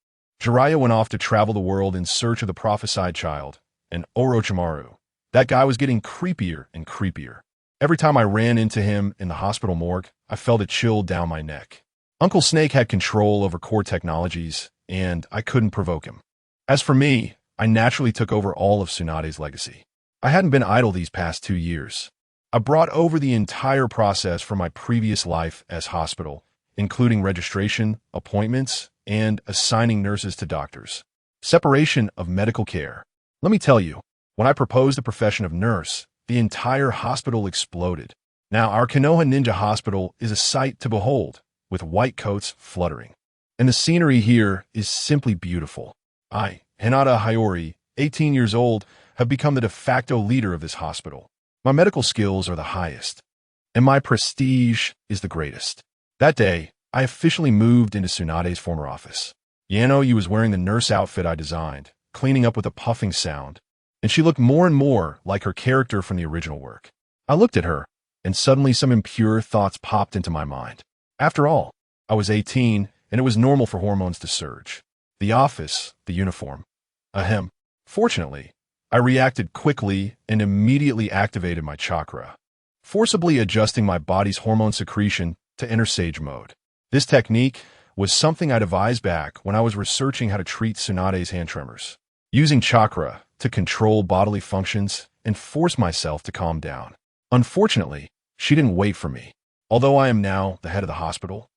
Jiraiya went off to travel the world in search of the prophesied child, and Orochimaru. That guy was getting creepier and creepier. Every time I ran into him in the hospital morgue, I felt a chill down my neck. Uncle Snake had control over core technologies, and I couldn't provoke him. As for me, I naturally took over all of Tsunade's legacy. I hadn't been idle these past 2 years. I brought over the entire process from my previous life as hospital, including registration, appointments, and assigning nurses to doctors. Separation of medical care. Let me tell you, when I proposed the profession of nurse, the entire hospital exploded. Now, our Konoha Ninja Hospital is a sight to behold, with white coats fluttering. And the scenery here is simply beautiful. I, Hinata Hayori, 18 years old, have become the de facto leader of this hospital. My medical skills are the highest, and my prestige is the greatest. That day, I officially moved into Tsunade's former office. Yano Yu was wearing the nurse outfit I designed, cleaning up with a puffing sound, and she looked more and more like her character from the original work. I looked at her, and suddenly some impure thoughts popped into my mind. After all, I was 18, and it was normal for hormones to surge. The office, the uniform. Ahem. Fortunately, I reacted quickly and immediately activated my chakra, forcibly adjusting my body's hormone secretion to enter sage mode. This technique was something I devised back when I was researching how to treat Tsunade's hand tremors, using chakra to control bodily functions and force myself to calm down. Unfortunately, she didn't wait for me. Although I am now the head of the hospital,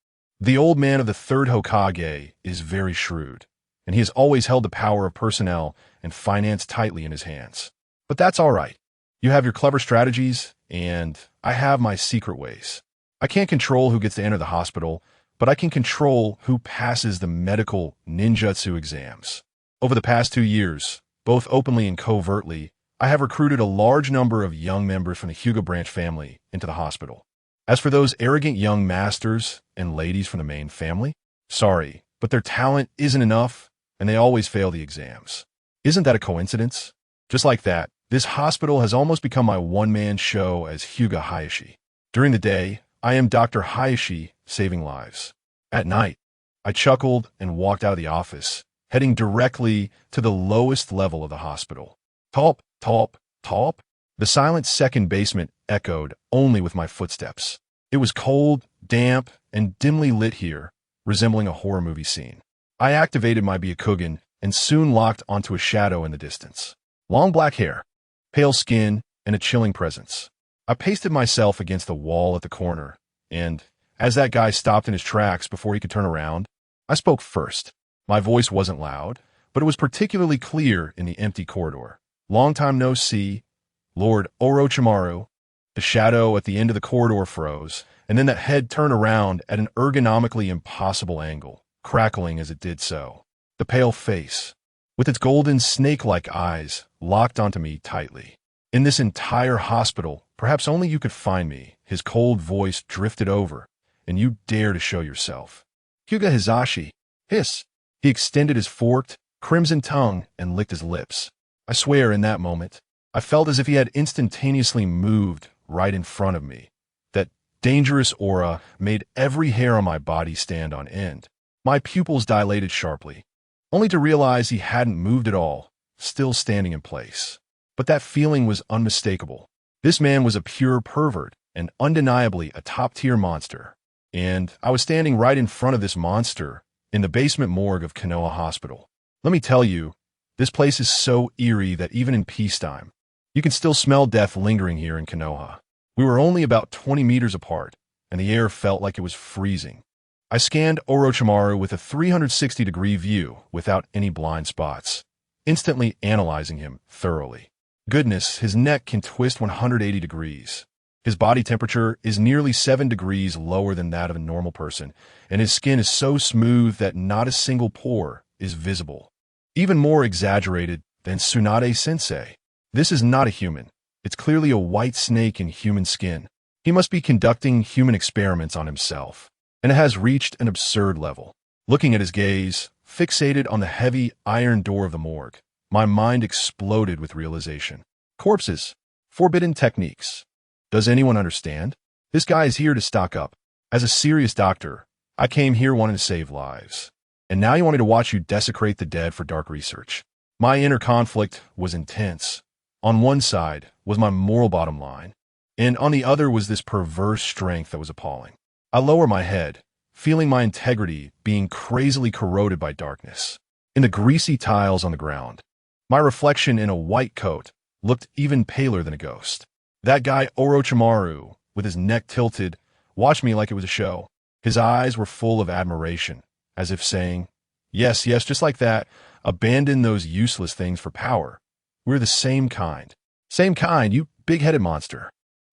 the old man of the third Hokage is very shrewd, and he has always held the power of personnel and finance tightly in his hands. But that's all right. You have your clever strategies, and I have my secret ways. I can't control who gets to enter the hospital, but I can control who passes the medical ninjutsu exams. Over the past 2 years, both openly and covertly, I have recruited a large number of young members from the Hyuga branch family into the hospital. As for those arrogant young masters and ladies from the main family, sorry, but their talent isn't enough, and they always fail the exams. Isn't that a coincidence? Just like that, this hospital has almost become my one-man show as HyugaHizashi. During the day, I am Dr. Hizashi, saving lives. At night, I chuckled and walked out of the office, heading directly to the lowest level of the hospital. Talp, talp, talp. The silent second basement echoed only with my footsteps. It was cold, damp, and dimly lit here, resembling a horror movie scene. I activated my Byakugan and soon locked onto a shadow in the distance. Long black hair, pale skin, and a chilling presence. I pasted myself against the wall at the corner, and as that guy stopped in his tracks before he could turn around, I spoke first. My voice wasn't loud, but it was particularly clear in the empty corridor. Long time no see, Lord Orochimaru. The shadow at the end of the corridor froze, and then that head turned around at an ergonomically impossible angle, crackling as it did so. The pale face, with its golden snake-like eyes, locked onto me tightly. In this entire hospital, perhaps only you could find me. His cold voice drifted over, and you dare to show yourself. HyugaHizashi, hiss. He extended his forked, crimson tongue and licked his lips. I swear in that moment, I felt as if he had instantaneously moved right in front of me. That dangerous aura made every hair on my body stand on end. My pupils dilated sharply, only to realize he hadn't moved at all, still standing in place. But that feeling was unmistakable. This man was a pure pervert and undeniably a top-tier monster. And I was standing right in front of this monster in the basement morgue of Konoha Hospital. Let me tell you, this place is so eerie that even in peacetime, you can still smell death lingering here in Konoha. We were only about 20 meters apart, and the air felt like it was freezing. I scanned Orochimaru with a 360-degree view without any blind spots, instantly analyzing him thoroughly. Goodness, his neck can twist 180 degrees. His body temperature is nearly 7 degrees lower than that of a normal person, and his skin is so smooth that not a single pore is visible. Even more exaggerated than Tsunade-sensei. This is not a human. It's clearly a white snake in human skin. He must be conducting human experiments on himself, and it has reached an absurd level. Looking at his gaze, fixated on the heavy iron door of the morgue, my mind exploded with realization. Corpses. Forbidden techniques. Does anyone understand? This guy is here to stock up. As a serious doctor, I came here wanting to save lives. And now you want me to watch you desecrate the dead for dark research. My inner conflict was intense. On one side was my moral bottom line, and on the other was this perverse strength that was appalling. I lower my head, feeling my integrity being crazily corroded by darkness. In the greasy tiles on the ground, my reflection in a white coat looked even paler than a ghost. That guy Orochimaru, with his neck tilted, watched me like it was a show. His eyes were full of admiration, as if saying, yes, yes, just like that, abandon those useless things for power. We're the same kind. Same kind, you big-headed monster.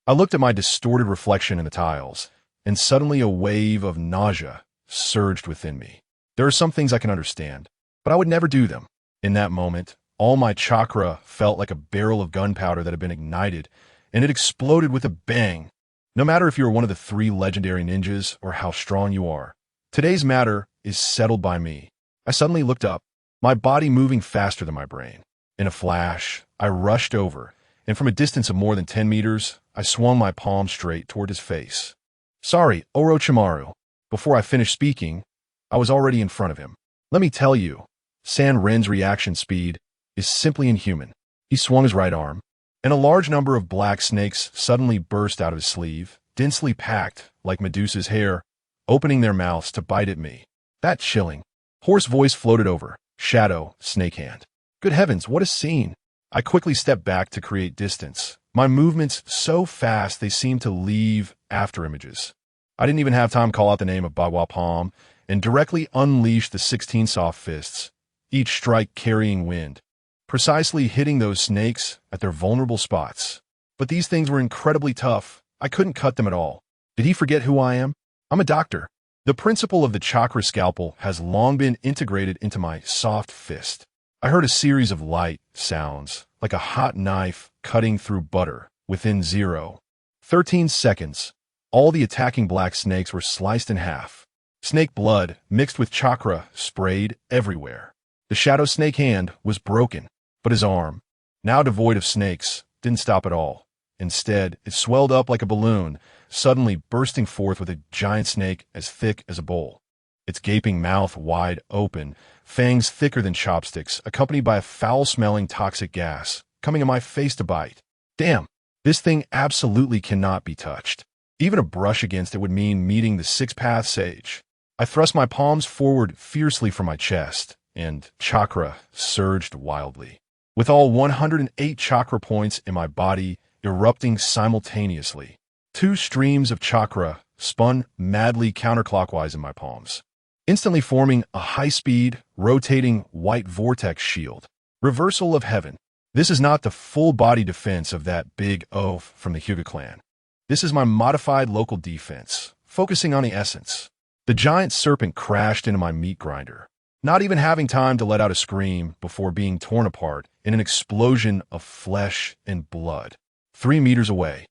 I looked at my distorted reflection in the tiles, and suddenly a wave of nausea surged within me. There are some things I can understand, but I would never do them. In that moment, all my chakra felt like a barrel of gunpowder that had been ignited, and it exploded with a bang. No matter if you are one of the 3 legendary ninjas or how strong you are, today's matter is settled by me. I suddenly looked up, my body moving faster than my brain. In a flash, I rushed over, and from a distance of more than 10 meters, I swung my palm straight toward his face. Sorry, Orochimaru. Before I finished speaking, I was already in front of him. Let me tell you, San Ren's reaction speed is simply inhuman. He swung his right arm, and a large number of black snakes suddenly burst out of his sleeve, densely packed like Medusa's hair, opening their mouths to bite at me. That chilling, hoarse voice floated over. Shadow, snake hand. Good heavens, what a scene! I quickly stepped back to create distance, my movements so fast they seemed to leave afterimages. I didn't even have time to call out the name of Bagua Palm and directly unleashed the 16 soft fists, each strike carrying wind, precisely hitting those snakes at their vulnerable spots. But these things were incredibly tough. I couldn't cut them at all. Did he forget who I am? I'm a doctor. The principle of the chakra scalpel has long been integrated into my soft fist. I heard a series of light sounds, like a hot knife cutting through butter, within 0.13 seconds. All the attacking black snakes were sliced in half. Snake blood, mixed with chakra, sprayed everywhere. The shadow snake hand was broken, but his arm, now devoid of snakes, didn't stop at all. Instead, it swelled up like a balloon, suddenly bursting forth with a giant snake as thick as a bowl. Its gaping mouth wide open, fangs thicker than chopsticks, accompanied by a foul-smelling toxic gas, coming in my face to bite. Damn, this thing absolutely cannot be touched. Even a brush against it would mean meeting the six-path sage. I thrust my palms forward fiercely from my chest, and chakra surged wildly. With all 108 chakra points in my body erupting simultaneously, 2 streams of chakra spun madly counterclockwise in my palms, instantly forming a high-speed, rotating white vortex shield. Reversal of heaven. This is not the full-body defense of that big oaf from the Hyuga clan. This is my modified local defense, focusing on the essence. The giant serpent crashed into my meat grinder, not even having time to let out a scream before being torn apart in an explosion of flesh and blood. 3 meters away,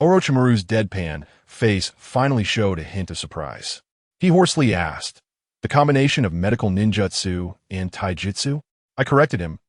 Orochimaru's deadpan face finally showed a hint of surprise. He hoarsely asked, "The combination of medical ninjutsu and taijutsu?" I corrected him.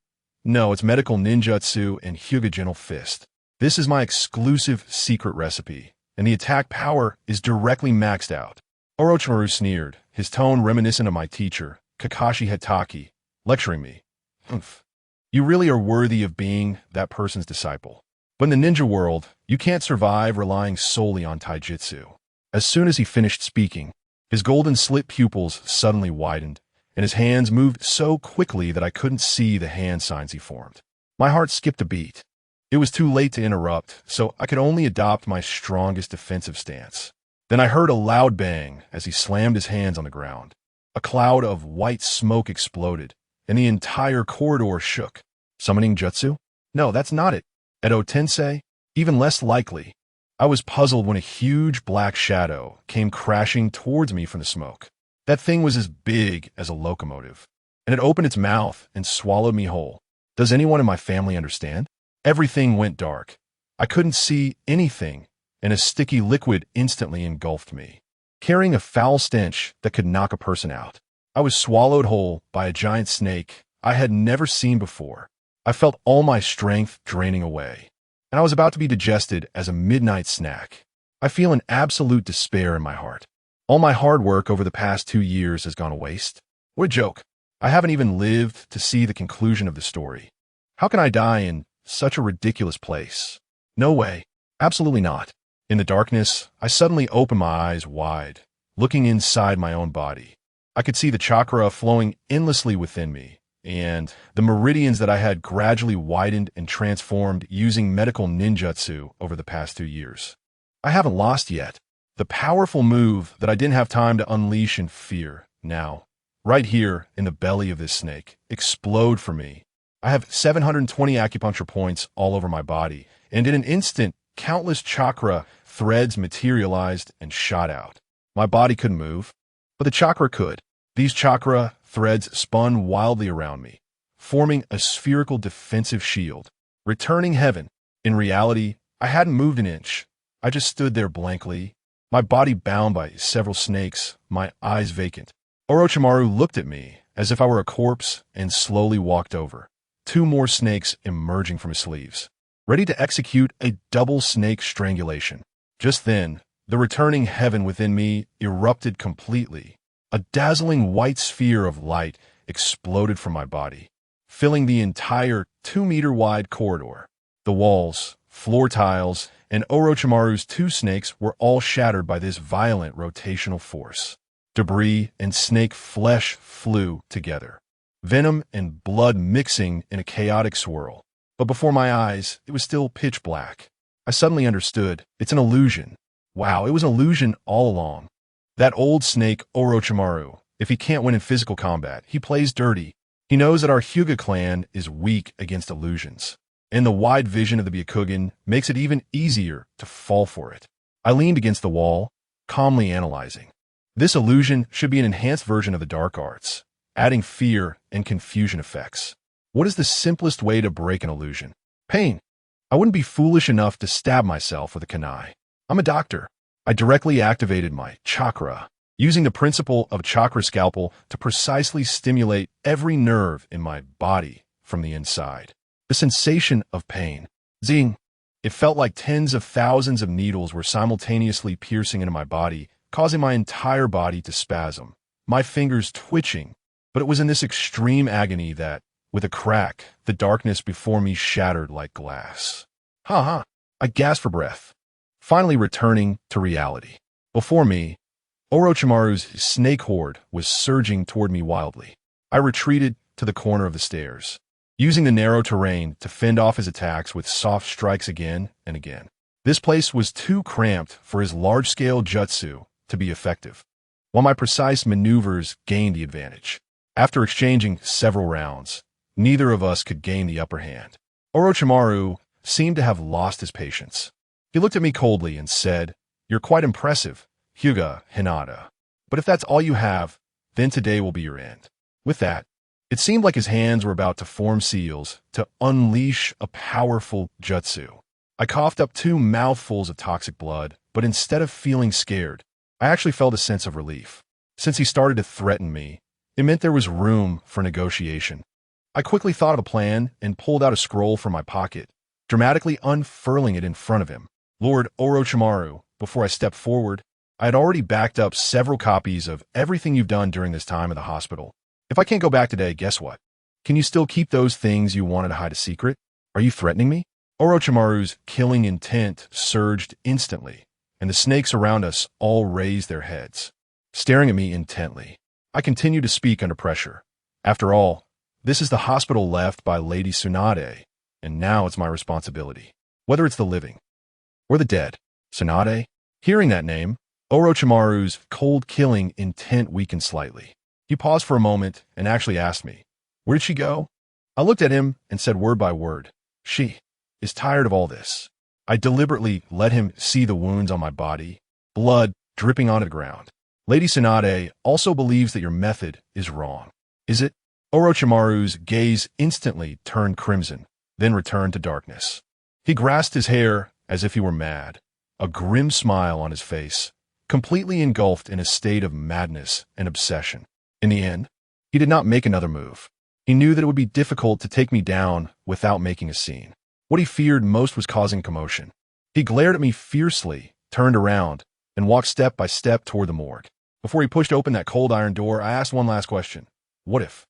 "No, it's medical ninjutsu and Hyuga gentle fist. This is my exclusive secret recipe, and the attack power is directly maxed out." Orochimaru sneered, his tone reminiscent of my teacher, Kakashi Hitaki, lecturing me. "Humph. You really are worthy of being that person's disciple. But in the ninja world, you can't survive relying solely on taijutsu." As soon as he finished speaking, his golden slit pupils suddenly widened, and his hands moved so quickly that I couldn't see the hand signs he formed. My heart skipped a beat. It was too late to interrupt, so I could only adopt my strongest defensive stance. Then I heard a loud bang as he slammed his hands on the ground. A cloud of white smoke exploded, and the entire corridor shook. Summoning jutsu? No, that's not it. Edo Tensei? Even less likely. I was puzzled when a huge black shadow came crashing towards me from the smoke. That thing was as big as a locomotive, and it opened its mouth and swallowed me whole. Does anyone in my family understand? Everything went dark. I couldn't see anything, and a sticky liquid instantly engulfed me, carrying a foul stench that could knock a person out. I was swallowed whole by a giant snake I had never seen before. I felt all my strength draining away, and I was about to be digested as a midnight snack. I feel an absolute despair in my heart. All my hard work over the past 2 years has gone to waste. What a joke. I haven't even lived to see the conclusion of the story. How can I die in such a ridiculous place? No way. Absolutely not. In the darkness, I suddenly opened my eyes wide, looking inside my own body. I could see the chakra flowing endlessly within me, and the meridians that I had gradually widened and transformed using medical ninjutsu over the past 2 years. I haven't lost yet. The powerful move that I didn't have time to unleash in fear, now, right here in the belly of this snake, explode for me. I have 720 acupuncture points all over my body, and in an instant countless chakra threads materialized and shot out. My body couldn't move, but the chakra could. These chakra threads spun wildly around me, forming a spherical defensive shield. Returning heaven. In reality, I hadn't moved an inch. I just stood there blankly, my body bound by several snakes, my eyes vacant. Orochimaru looked at me as if I were a corpse and slowly walked over, 2 more snakes emerging from his sleeves, ready to execute a double snake strangulation. Just then, the returning heaven within me erupted completely. A dazzling white sphere of light exploded from my body, filling the entire 2-meter-wide corridor. The walls, floor tiles, and Orochimaru's 2 snakes were all shattered by this violent rotational force. Debris and snake flesh flew together, venom and blood mixing in a chaotic swirl. But before my eyes, it was still pitch black. I suddenly understood. It's an illusion. Wow, it was an illusion all along. That old snake Orochimaru, if he can't win in physical combat, he plays dirty. He knows that our Hyuga clan is weak against illusions, and the wide vision of the Byakugan makes it even easier to fall for it. I leaned against the wall, calmly analyzing. This illusion should be an enhanced version of the dark arts, adding fear and confusion effects. What is the simplest way to break an illusion? Pain. I wouldn't be foolish enough to stab myself with a kunai. I'm a doctor. I directly activated my chakra, using the principle of a chakra scalpel to precisely stimulate every nerve in my body from the inside. The sensation of pain. Zing. It felt like tens of thousands of needles were simultaneously piercing into my body, causing my entire body to spasm, my fingers twitching. But it was in this extreme agony that, with a crack, the darkness before me shattered like glass. Ha! I gasped for breath, finally returning to reality. Before me, Orochimaru's snake horde was surging toward me wildly. I retreated to the corner of the stairs, using the narrow terrain to fend off his attacks with soft strikes again and again. This place was too cramped for his large-scale jutsu to be effective, while my precise maneuvers gained the advantage. After exchanging several rounds, neither of us could gain the upper hand. Orochimaru seemed to have lost his patience. He looked at me coldly and said, "You're quite impressive, Hyuga Hinata. But if that's all you have, then today will be your end." With that, it seemed like his hands were about to form seals to unleash a powerful jutsu. I coughed up 2 mouthfuls of toxic blood, but instead of feeling scared, I actually felt a sense of relief. Since he started to threaten me, it meant there was room for negotiation. I quickly thought of a plan and pulled out a scroll from my pocket, dramatically unfurling it in front of him. "Lord Orochimaru," before I stepped forward, I had already backed up several copies of everything you've done during this time in the hospital. If I can't go back today, guess what? Can you still keep those things you wanted to hide a secret? Are you threatening me? Orochimaru's killing intent surged instantly, and the snakes around us all raised their heads, staring at me intently. I continued to speak under pressure. After all, this is the hospital left by Lady Tsunade, and now it's my responsibility, whether it's the living or the dead. Tsunade? Hearing that name, Orochimaru's cold killing intent weakened slightly. He paused for a moment and actually asked me, "Where did she go?" I looked at him and said word by word, "She is tired of all this." I deliberately let him see the wounds on my body, blood dripping onto the ground. "Lady Tsunade also believes that your method is wrong. Is it?" Orochimaru's gaze instantly turned crimson, then returned to darkness. He grasped his hair as if he were mad, a grim smile on his face, completely engulfed in a state of madness and obsession. In the end, he did not make another move. He knew that it would be difficult to take me down without making a scene. What he feared most was causing commotion. He glared at me fiercely, turned around, and walked step by step toward the morgue. Before he pushed open that cold iron door, I asked one last question. "What if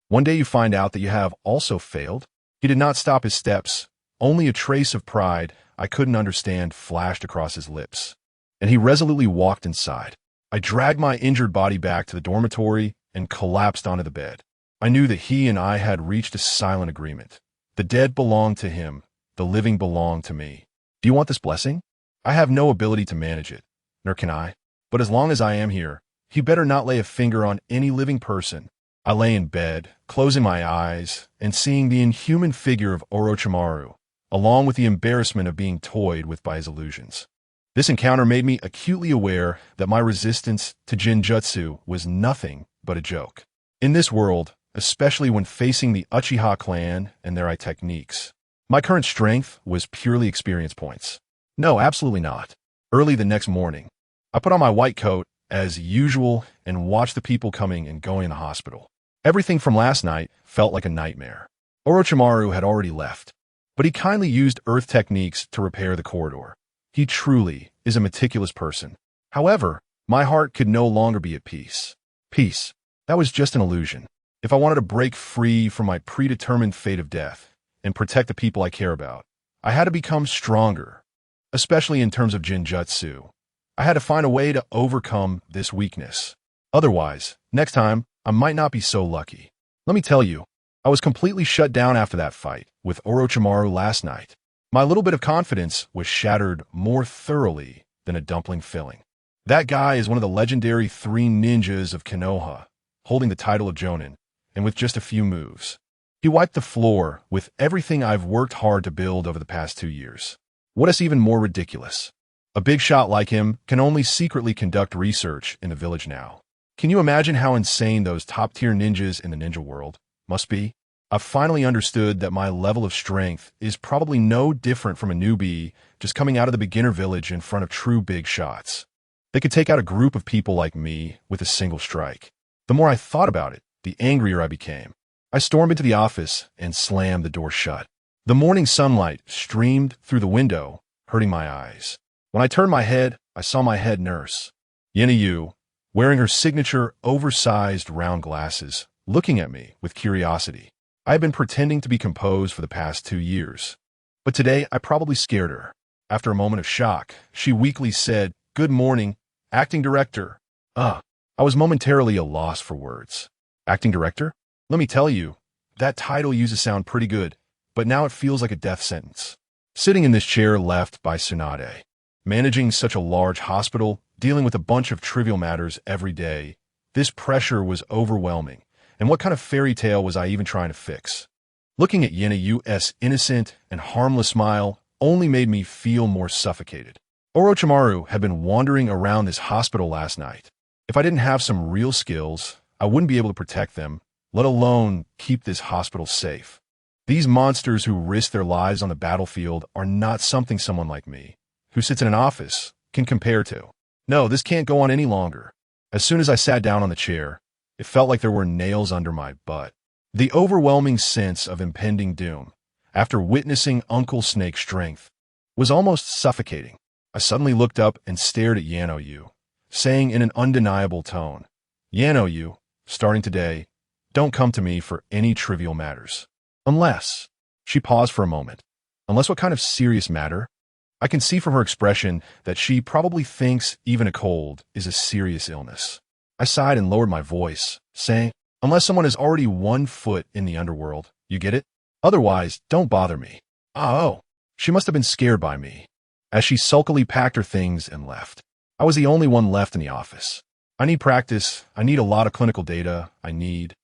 one day you find out that you have also failed?" He did not stop his steps. Only a trace of pride I couldn't understand flashed across his lips, and he resolutely walked inside. I dragged my injured body back to the dormitory and collapsed onto the bed. I knew that he and I had reached a silent agreement. The dead belonged to him, the living belonged to me. Do you want this blessing? I have no ability to manage it, nor can I. But as long as I am here, he better not lay a finger on any living person. I lay in bed, closing my eyes, and seeing the inhuman figure of Orochimaru, along with the embarrassment of being toyed with by his illusions. This encounter made me acutely aware that my resistance to Jinjutsu was nothing but a joke. In this world, especially when facing the Uchiha clan and their techniques, my current strength was purely experience points. No, absolutely not. Early the next morning, I put on my white coat as usual and watched the people coming and going in the hospital. Everything from last night felt like a nightmare. Orochimaru had already left, but he kindly used earth techniques to repair the corridor. He truly is a meticulous person. However, my heart could no longer be at peace. Peace. That was just an illusion. If I wanted to break free from my predetermined fate of death and protect the people I care about, I had to become stronger, especially in terms of Jinjutsu. I had to find a way to overcome this weakness. Otherwise, next time, I might not be so lucky. Let me tell you, I was completely shut down after that fight with Orochimaru last night. My little bit of confidence was shattered more thoroughly than a dumpling filling. That guy is one of the legendary 3 ninjas of Konoha, holding the title of Jonin, and with just a few moves, he wiped the floor with everything I've worked hard to build over the past 2 years. What is even more ridiculous? A big shot like him can only secretly conduct research in the village now. Can you imagine how insane those top-tier ninjas in the ninja world must be? I've finally understood that my level of strength is probably no different from a newbie just coming out of the beginner village in front of true big shots. They could take out a group of people like me with a single strike. The more I thought about it, the angrier I became. I stormed into the office and slammed the door shut. The morning sunlight streamed through the window, hurting my eyes. When I turned my head, I saw my head nurse, Yu, wearing her signature oversized round glasses, looking at me with curiosity. I had been pretending to be composed for the past 2 years, but today I probably scared her. After a moment of shock, she weakly said, "Good morning, acting director." I was momentarily a loss for words. Acting director? Let me tell you, that title used to sound pretty good, but now it feels like a death sentence. Sitting in this chair left by Tsunade, managing such a large hospital, dealing with a bunch of trivial matters every day, this pressure was overwhelming. And what kind of fairy tale was I even trying to fix? Looking at Yu's innocent and harmless smile only made me feel more suffocated. Orochimaru had been wandering around this hospital last night. If I didn't have some real skills, I wouldn't be able to protect them, let alone keep this hospital safe. These monsters who risk their lives on the battlefield are not something someone like me, who sits in an office, can compare to. No, this can't go on any longer. As soon as I sat down on the chair, it felt like there were nails under my butt. The overwhelming sense of impending doom, after witnessing Uncle Snake's strength, was almost suffocating. I suddenly looked up and stared at Yu, saying in an undeniable tone, "Yu, starting today, don't come to me for any trivial matters. Unless..." She paused for a moment. "Unless what kind of serious matter?" I can see from her expression that she probably thinks even a cold is a serious illness. I sighed and lowered my voice, saying, "Unless someone has already 1 foot in the underworld, you get it? Otherwise, don't bother me." Oh, she must have been scared by me, as she sulkily packed her things and left. I was the only one left in the office. I need practice, I need a lot of clinical data, I need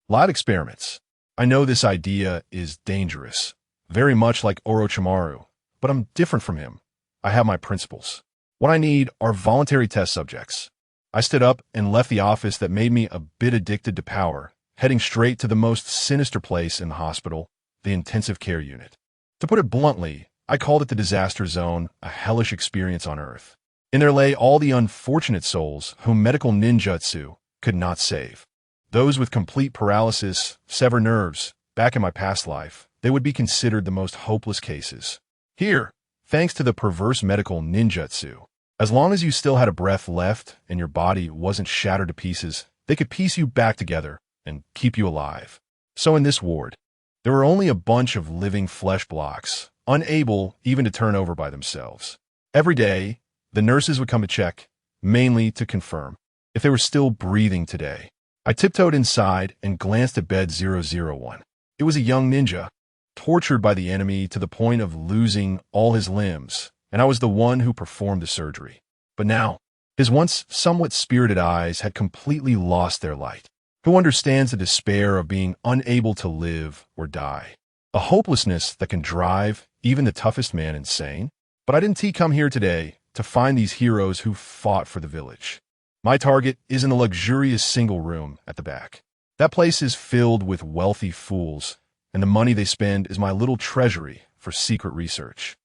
lab experiments. I know this idea is dangerous, very much like Orochimaru, but I'm different from him. I have my principles. What I need are voluntary test subjects. I stood up and left the office that made me a bit addicted to power, heading straight to the most sinister place in the hospital, the intensive care unit. To put it bluntly, I called it the disaster zone, a hellish experience on Earth. In there lay all the unfortunate souls whom medical ninjutsu could not save. Those with complete paralysis, severed nerves, back in my past life, they would be considered the most hopeless cases. Here, thanks to the perverse medical ninjutsu, as long as you still had a breath left and your body wasn't shattered to pieces, they could piece you back together and keep you alive. So in this ward, there were only a bunch of living flesh blocks, unable even to turn over by themselves. Every day, the nurses would come to check, mainly to confirm if they were still breathing today. I tiptoed inside and glanced at bed 001. It was a young ninja, tortured by the enemy to the point of losing all his limbs, and I was the one who performed the surgery. But now, his once somewhat spirited eyes had completely lost their light. Who understands the despair of being unable to live or die? A hopelessness that can drive even the toughest man insane? But I didn't come here today to find these heroes who fought for the village. My target is in the luxurious single room at the back. That place is filled with wealthy fools, and the money they spend is my little treasury for secret research.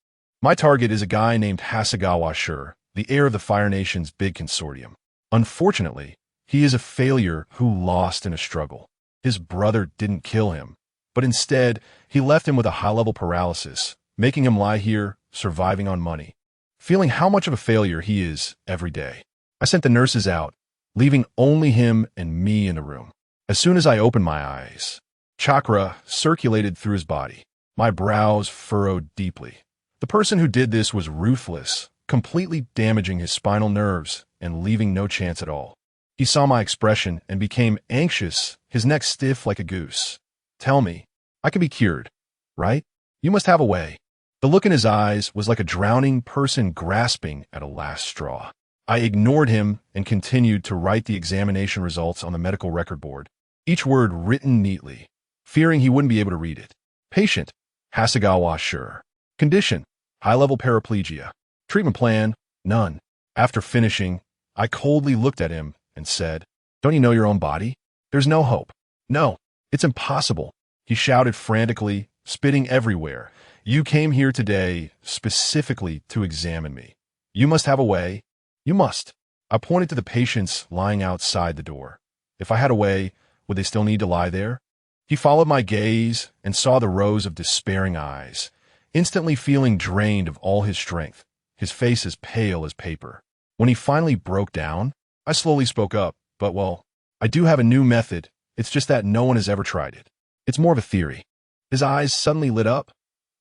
My target is a guy named HyugaHizashi, the heir of the Fire Nation's big consortium. Unfortunately, he is a failure who lost in a struggle. His brother didn't kill him, but instead, he left him with a high-level paralysis, making him lie here, surviving on money, feeling how much of a failure he is every day. I sent the nurses out, leaving only him and me in the room. As soon as I opened my eyes, chakra circulated through his body. My brows furrowed deeply. The person who did this was ruthless, completely damaging his spinal nerves and leaving no chance at all. He saw my expression and became anxious, his neck stiff like a goose. Tell me, I can be cured, right? You must have a way. The look in his eyes was like a drowning person grasping at a last straw. I ignored him and continued to write the examination results on the medical record board, each word written neatly, fearing he wouldn't be able to read it. Patient, HyugaHizashi. Condition, high-level paraplegia. Treatment plan, none. After finishing, I coldly looked at him and said, "Don't you know your own body? There's no hope. No, it's impossible." He shouted frantically, spitting everywhere. "You came here today specifically to examine me. You must have a way. You must." I pointed to the patients lying outside the door. If I had a way, would they still need to lie there? He followed my gaze and saw the rows of despairing eyes, instantly feeling drained of all his strength, his face as pale as paper. When he finally broke down, I slowly spoke up, "But, well, I do have a new method. It's just that no one has ever tried it. It's more of a theory." His eyes suddenly lit up.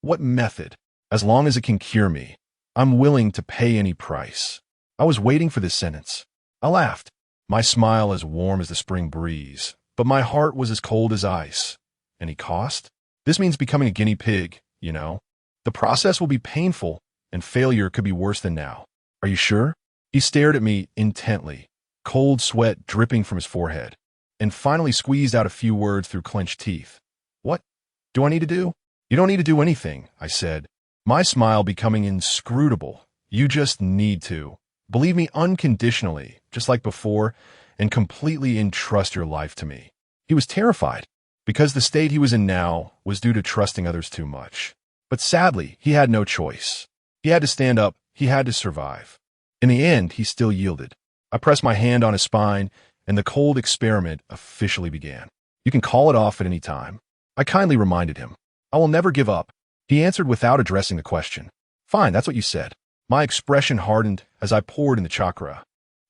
"What method? As long as it can cure me, I'm willing to pay any price." I was waiting for this sentence. I laughed, my smile as warm as the spring breeze, but my heart was as cold as ice. Any cost? This means becoming a guinea pig, you know. The process will be painful, and failure could be worse than now. Are you sure? He stared at me intently, cold sweat dripping from his forehead, and finally squeezed out a few words through clenched teeth. "What do I need to do?" "You don't need to do anything," I said, my smile becoming inscrutable. "You just need to believe me unconditionally, just like before, and completely entrust your life to me." He was terrified, because the state he was in now was due to trusting others too much. But sadly, he had no choice. He had to stand up, he had to survive. In the end, he still yielded. I pressed my hand on his spine, and the cold experiment officially began. "You can call it off at any time," I kindly reminded him. "I will never give up." He answered without addressing the question. "Fine, that's what you said." My expression hardened as I poured in the chakra.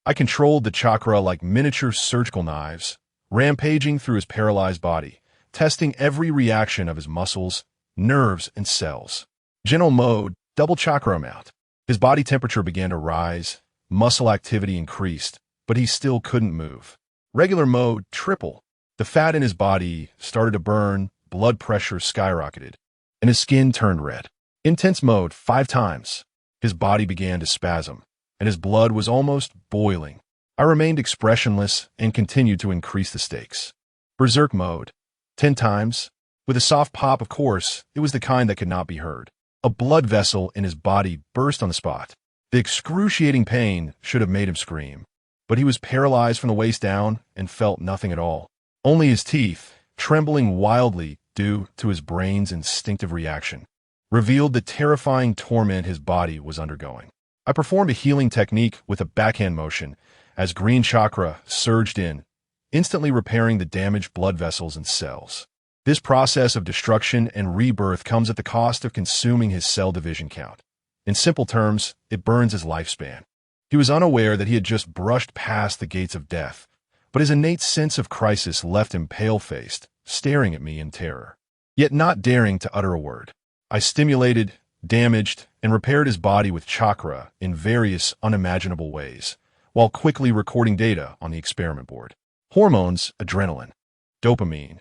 I controlled the chakra like miniature surgical knives, rampaging through his paralyzed body, testing every reaction of his muscles, nerves, and cells. Gentle mode, double chakra amount. His body temperature began to rise, muscle activity increased, but he still couldn't move. Regular mode, triple. The fat in his body started to burn, blood pressure skyrocketed, and his skin turned red. Intense mode, 5 times. His body began to spasm, and his blood was almost boiling. I remained expressionless and continued to increase the stakes. Berserk mode, 10 times. With a soft pop, of course, it was the kind that could not be heard. A blood vessel in his body burst on the spot. The excruciating pain should have made him scream, but he was paralyzed from the waist down and felt nothing at all. Only his teeth, trembling wildly due to his brain's instinctive reaction, revealed the terrifying torment his body was undergoing. I performed a healing technique with a backhand motion as green chakra surged in, instantly repairing the damaged blood vessels and cells. This process of destruction and rebirth comes at the cost of consuming his cell division count. In simple terms, it burns his lifespan. He was unaware that he had just brushed past the gates of death, but his innate sense of crisis left him pale-faced, staring at me in terror, yet not daring to utter a word. I stimulated, damaged, and repaired his body with chakra in various unimaginable ways, while quickly recording data on the experiment board. Hormones, adrenaline, dopamine.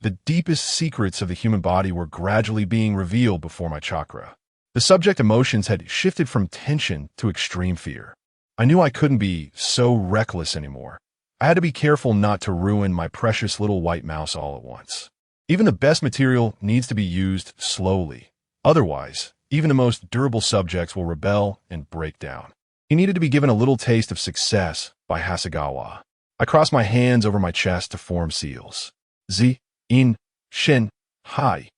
The deepest secrets of the human body were gradually being revealed before my chakra. The subject emotions had shifted from tension to extreme fear. I knew I couldn't be so reckless anymore. I had to be careful not to ruin my precious little white mouse all at once. Even the best material needs to be used slowly, Otherwise, even the most durable subjects will rebel and break down. He needed to be given a little taste of success by Hasegawa. I crossed my hands over my chest to form seals. Z, in, shin, hai.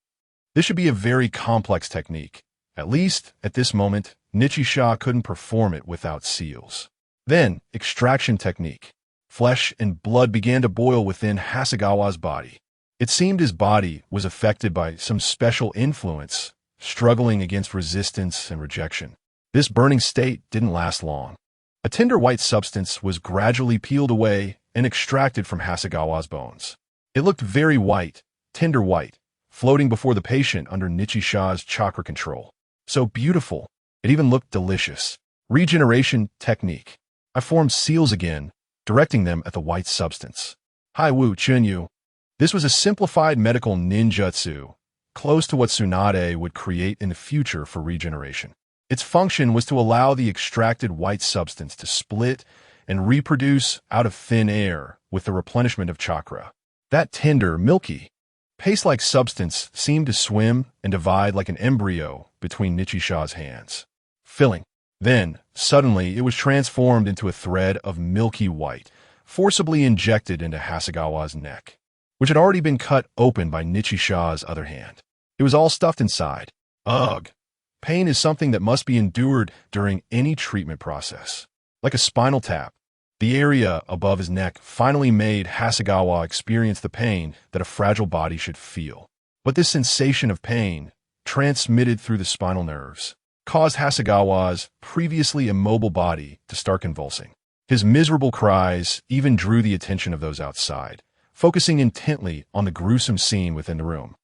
This should be a very complex technique. At least, at this moment, Nichisha couldn't perform it without seals. Then, extraction technique. Flesh and blood began to boil within Hasegawa's body. It seemed his body was affected by some special influence, struggling against resistance and rejection. This burning state didn't last long. A tender white substance was gradually peeled away and extracted from Hasegawa's bones. It looked very white, tender white, floating before the patient under Nichisha's chakra control. So beautiful, it even looked delicious. Regeneration technique. I formed seals again, directing them at the white substance. Hai Wu Chunyu. This was a simplified medical ninjutsu, close to what Tsunade would create in the future for regeneration. Its function was to allow the extracted white substance to split and reproduce out of thin air with the replenishment of chakra. That tender, milky, paste-like substance seemed to swim and divide like an embryo between Nichisha's hands. Filling. Then, suddenly, it was transformed into a thread of milky white, forcibly injected into Hasegawa's neck, which had already been cut open by Nichisha's other hand. It was all stuffed inside. Ugh! Pain is something that must be endured during any treatment process. Like a spinal tap, the area above his neck finally made Hasegawa experience the pain that a fragile body should feel. But this sensation of pain, transmitted through the spinal nerves, caused Hasegawa's previously immobile body to start convulsing. His miserable cries even drew the attention of those outside, focusing intently on the gruesome scene within the room.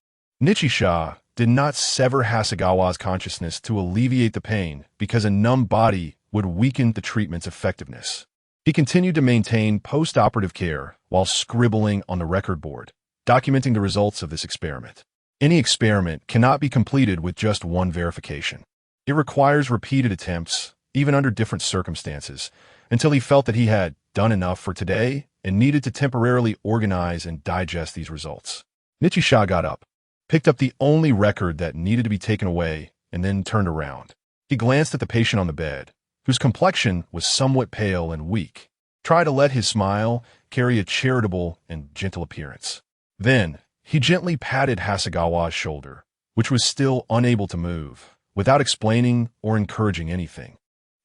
Nichisha did not sever Hasegawa's consciousness to alleviate the pain because a numb body would weaken the treatment's effectiveness. He continued to maintain post-operative care while scribbling on the record board, documenting the results of this experiment. Any experiment cannot be completed with just one verification. It requires repeated attempts, even under different circumstances, until he felt that he had done enough for today and needed to temporarily organize and digest these results. Nichisha got up, picked up the only record that needed to be taken away, and then turned around. He glanced at the patient on the bed, whose complexion was somewhat pale and weak. Try to let his smile carry a charitable and gentle appearance. Then, he gently patted Hasegawa's shoulder, which was still unable to move, without explaining or encouraging anything,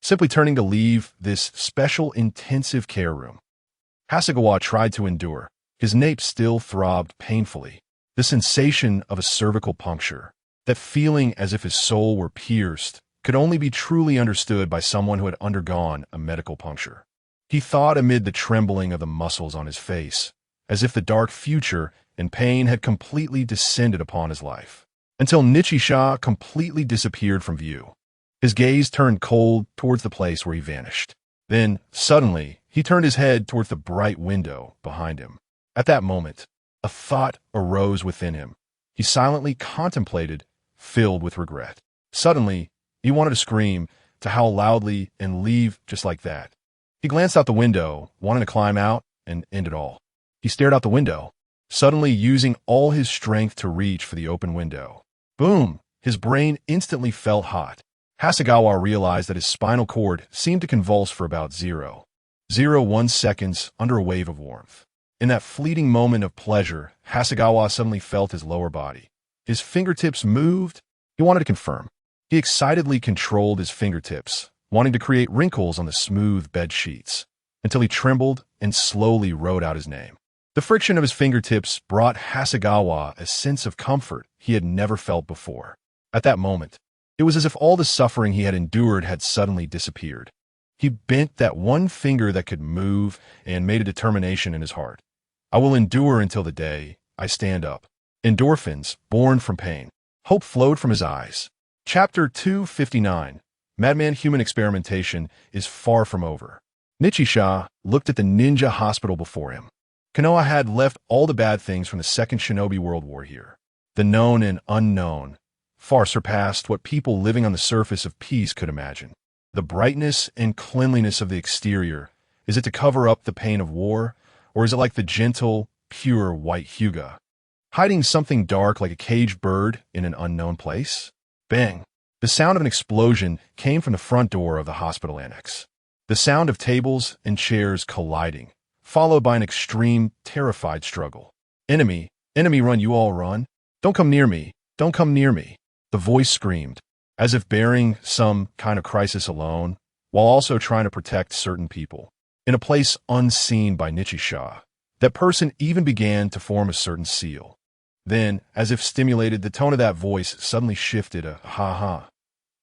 simply turning to leave this special intensive care room. Hasegawa tried to endure. His nape still throbbed painfully. The sensation of a cervical puncture, that feeling as if his soul were pierced, could only be truly understood by someone who had undergone a medical puncture. He thought amid the trembling of the muscles on his face, as if the dark future and pain had completely descended upon his life, until Nichisha completely disappeared from view. His gaze turned cold towards the place where he vanished. Then, suddenly, he turned his head towards the bright window behind him. At that moment, a thought arose within him. He silently contemplated, filled with regret. Suddenly, he wanted to scream, to howl loudly, and leave just like that. He glanced out the window, wanting to climb out and end it all. He stared out the window, suddenly using all his strength to reach for the open window. Boom! His brain instantly felt hot. Hasegawa realized that his spinal cord seemed to convulse for about 0.01 seconds under a wave of warmth. In that fleeting moment of pleasure, Hasegawa suddenly felt his lower body. His fingertips moved. He wanted to confirm. He excitedly controlled his fingertips, wanting to create wrinkles on the smooth bed sheets, until he trembled and slowly wrote out his name. The friction of his fingertips brought Hasegawa a sense of comfort he had never felt before. At that moment, it was as if all the suffering he had endured had suddenly disappeared. He bent that one finger that could move and made a determination in his heart. I will endure until the day I stand up. Endorphins, born from pain. Hope flowed from his eyes. Chapter 259. Madman Human Experimentation is far from over. Nichisha looked at the ninja hospital before him. Konoha had left all the bad things from the Second Shinobi World War here. The known and unknown far surpassed what people living on the surface of peace could imagine. The brightness and cleanliness of the exterior, is it to cover up the pain of war, or is it like the gentle, pure white Hyuga, hiding something dark like a caged bird in an unknown place? Bang! The sound of an explosion came from the front door of the hospital annex. The sound of tables and chairs colliding, followed by an extreme, terrified struggle. Enemy, enemy, run, you all run. Don't come near me, don't come near me. The voice screamed, as if bearing some kind of crisis alone, while also trying to protect certain people. In a place unseen by Nichisha, that person even began to form a certain seal. Then, as if stimulated, the tone of that voice suddenly shifted a ha-ha.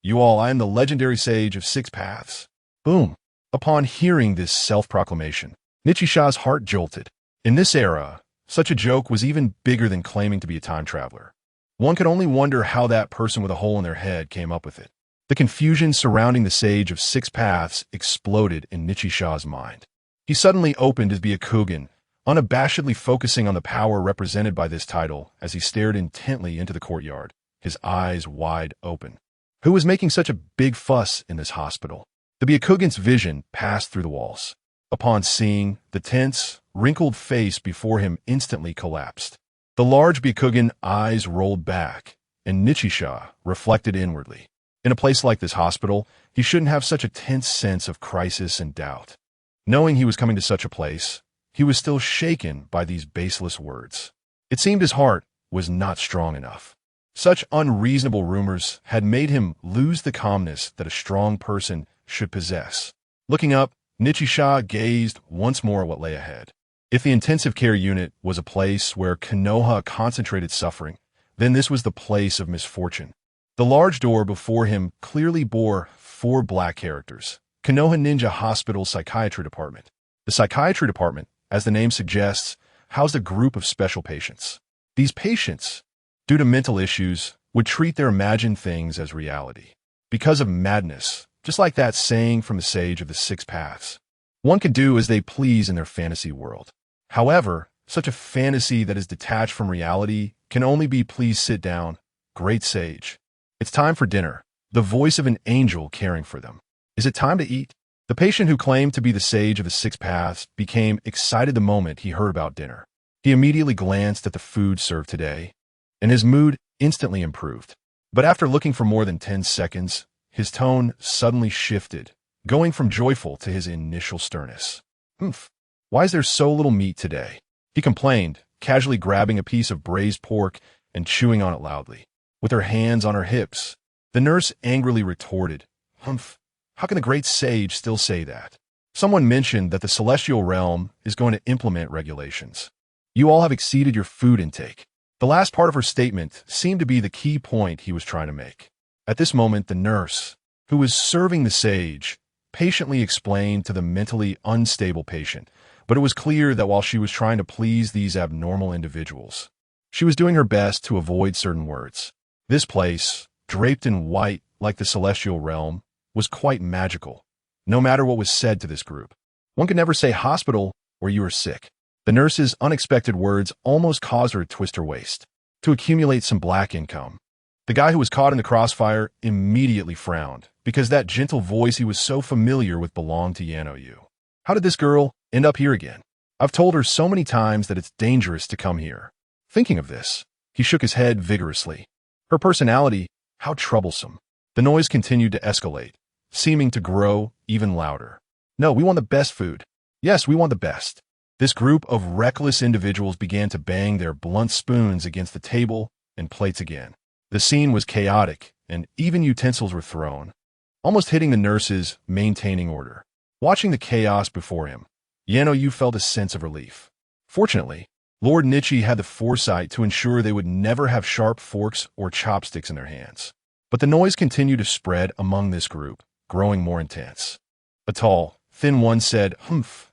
You all, I am the legendary sage of 6 paths. Boom. Upon hearing this self-proclamation, Nichisha's heart jolted. In this era, such a joke was even bigger than claiming to be a time traveler. One could only wonder how that person with a hole in their head came up with it. The confusion surrounding the sage of 6 paths exploded in Nichisha's mind. He suddenly opened his Byakugan, unabashedly focusing on the power represented by this title as he stared intently into the courtyard, his eyes wide open. Who was making such a big fuss in this hospital? The Byakugan's vision passed through the walls. Upon seeing the tense, wrinkled face before him instantly collapsed. The large Byakugan eyes rolled back, and Nichisha reflected inwardly. In a place like this hospital, he shouldn't have such a tense sense of crisis and doubt. Knowing he was coming to such a place, he was still shaken by these baseless words. It seemed his heart was not strong enough. Such unreasonable rumors had made him lose the calmness that a strong person should possess. Looking up, Nichisha gazed once more at what lay ahead. If the intensive care unit was a place where Konoha concentrated suffering, then this was the place of misfortune. The large door before him clearly bore 4 black characters. Konoha Ninja Hospital Psychiatry Department. The Psychiatry Department, as the name suggests, housed a group of special patients. These patients, due to mental issues, would treat their imagined things as reality. Because of madness, just like that saying from the sage of the 6 paths. One could do as they please in their fantasy world. However, such a fantasy that is detached from reality can only be please sit down, great sage. It's time for dinner. The voice of an angel caring for them. Is it time to eat? The patient who claimed to be the sage of the 6 paths became excited the moment he heard about dinner. He immediately glanced at the food served today, and his mood instantly improved. But after looking for more than 10 seconds, his tone suddenly shifted, going from joyful to his initial sternness. Why is there so little meat today? He complained, casually grabbing a piece of braised pork and chewing on it loudly. With her hands on her hips, the nurse angrily retorted, How can the great sage still say that? Someone mentioned that the celestial realm is going to implement regulations. You all have exceeded your food intake. The last part of her statement seemed to be the key point he was trying to make. At this moment, the nurse, who was serving the sage, patiently explained to the mentally unstable patient, but it was clear that while she was trying to please these abnormal individuals, she was doing her best to avoid certain words. This place, draped in white like the celestial realm, was quite magical, no matter what was said to this group. One could never say hospital or you are sick. The nurse's unexpected words almost caused her to twist her waist, to accumulate some black income. The guy who was caught in the crossfire immediately frowned, because that gentle voice he was so familiar with belonged to Yano-yu. How did this girl end up here again? I've told her so many times that it's dangerous to come here. Thinking of this, he shook his head vigorously. Her personality, how troublesome. The noise continued to escalate, seeming to grow even louder. No, we want the best food. Yes, we want the best. This group of reckless individuals began to bang their blunt spoons against the table and plates again. The scene was chaotic, and even utensils were thrown, almost hitting the nurses maintaining order. Watching the chaos before him, Yano-yu felt a sense of relief. Fortunately, Lord Nichi had the foresight to ensure they would never have sharp forks or chopsticks in their hands. But the noise continued to spread among this group, growing more intense. A tall, thin one said,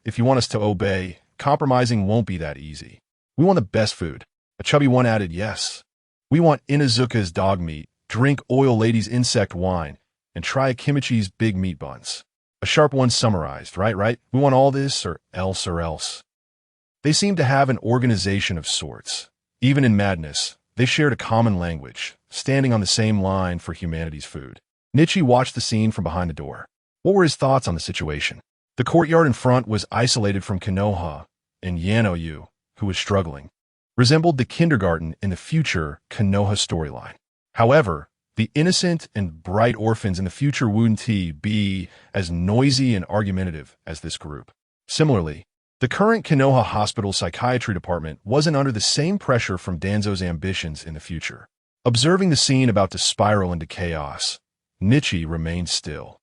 if you want us to obey, compromising won't be that easy. We want the best food. A chubby one added, yes. We want Inazuka's dog meat, drink Oil Lady's insect wine, and try Kimichi's big meat buns. A sharp one summarized, right? We want all this or else. They seemed to have an organization of sorts. Even in madness, they shared a common language, standing on the same line for humanity's food. Nichi watched the scene from behind the door. What were his thoughts on the situation? The courtyard in front was isolated from Konoha, and Yano-yu, who was struggling, resembled the kindergarten in the future Konoha storyline. However, The innocent and bright orphans in the future wouldn't be as noisy and argumentative as this group. Similarly, the current Konoha Hospital Psychiatry Department wasn't under the same pressure from Danzo's ambitions in the future. Observing the scene about to spiral into chaos, Nichi remained still.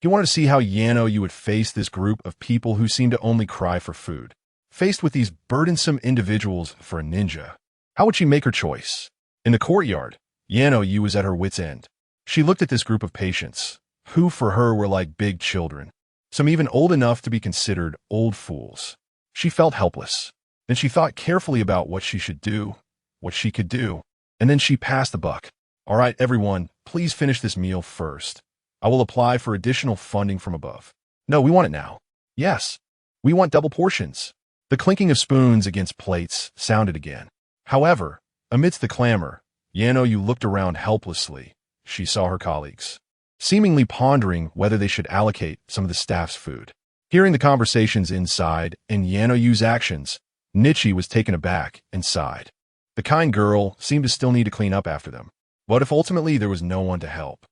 He wanted to see how Yano would face this group of people who seemed to only cry for food. Faced with these burdensome individuals for a ninja, how would she make her choice? In the courtyard, Yano was at her wit's end. She looked at this group of patients, who for her were like big children, some even old enough to be considered old fools. She felt helpless. Then she thought carefully about what she should do, what she could do, and then she passed the buck. All right, everyone, please finish this meal first. I will apply for additional funding from above. No, we want it now. Yes, we want double portions. The clinking of spoons against plates sounded again. However, amidst the clamor, Yano looked around helplessly. She saw her colleagues, seemingly pondering whether they should allocate some of the staff's food. Hearing the conversations inside and Yano's actions, Nichi was taken aback and sighed. The kind girl seemed to still need to clean up after them. What if ultimately there was no one to help?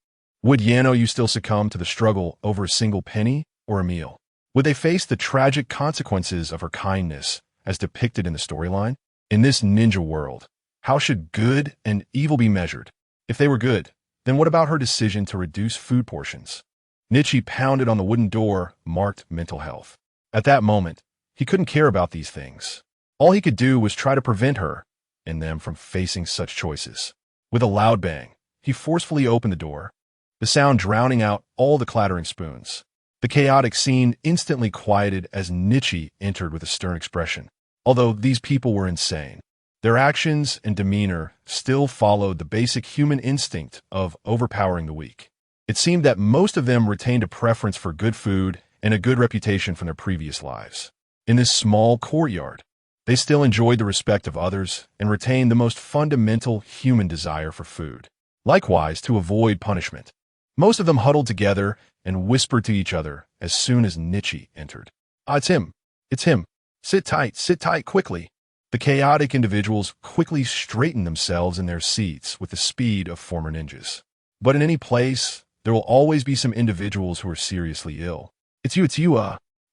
Would Yano still succumb to the struggle over a single penny or a meal? Would they face the tragic consequences of her kindness as depicted in the storyline? In this ninja world, how should good and evil be measured? If they were good, then what about her decision to reduce food portions? Nichi pounded on the wooden door marked mental health. At that moment, he couldn't care about these things. All he could do was try to prevent her and them from facing such choices. With a loud bang, he forcefully opened the door, the sound drowning out all the clattering spoons. The chaotic scene instantly quieted as Nichi entered with a stern expression. Although these people were insane, their actions and demeanor still followed the basic human instinct of overpowering the weak. It seemed that most of them retained a preference for good food and a good reputation from their previous lives. In this small courtyard, they still enjoyed the respect of others and retained the most fundamental human desire for food. Likewise, to avoid punishment, most of them huddled together and whispered to each other as soon as Nichi entered. "Ah, it's him. It's him. Sit tight, quickly." The chaotic individuals quickly straightened themselves in their seats with the speed of former ninjas. But in any place, there will always be some individuals who are seriously ill. It's you.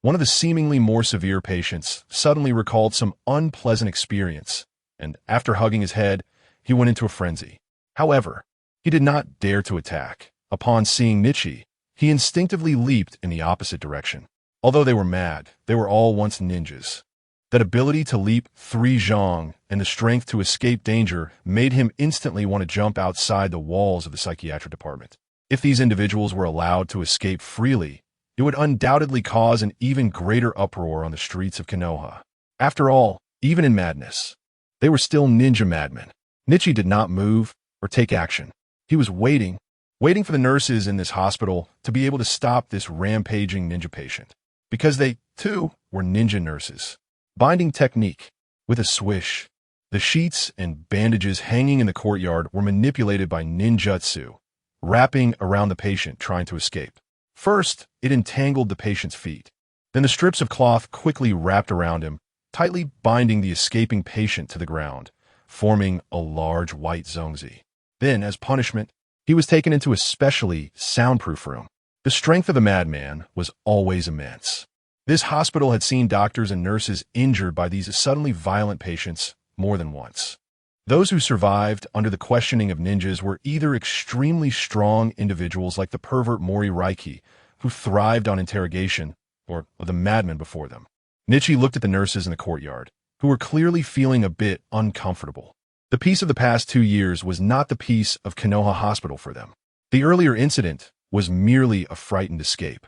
One of the seemingly more severe patients suddenly recalled some unpleasant experience, and after hugging his head, he went into a frenzy. However, he did not dare to attack. Upon seeing Nichi, he instinctively leaped in the opposite direction. Although they were mad, they were all once ninjas. That ability to leap 3 zhang and the strength to escape danger made him instantly want to jump outside the walls of the psychiatric department. If these individuals were allowed to escape freely, it would undoubtedly cause an even greater uproar on the streets of Konoha. After all, even in madness, they were still ninja madmen. Nichi did not move or take action. He was waiting for the nurses in this hospital to be able to stop this rampaging ninja patient. Because they, too, were ninja nurses. Binding technique. With a swish, the sheets and bandages hanging in the courtyard were manipulated by ninjutsu, wrapping around the patient trying to escape. First, it entangled the patient's feet. Then the strips of cloth quickly wrapped around him, tightly binding the escaping patient to the ground, forming a large white zongzi. Then, as punishment, he was taken into a specially soundproof room. The strength of the madman was always immense. This hospital had seen doctors and nurses injured by these suddenly violent patients more than once. Those who survived under the questioning of ninjas were either extremely strong individuals like the pervert Mori Raiki, who thrived on interrogation, or the madman before them. Nichi looked at the nurses in the courtyard, who were clearly feeling a bit uncomfortable. The peace of the past 2 years was not the peace of Konoha Hospital for them. The earlier incident was merely a frightened escape.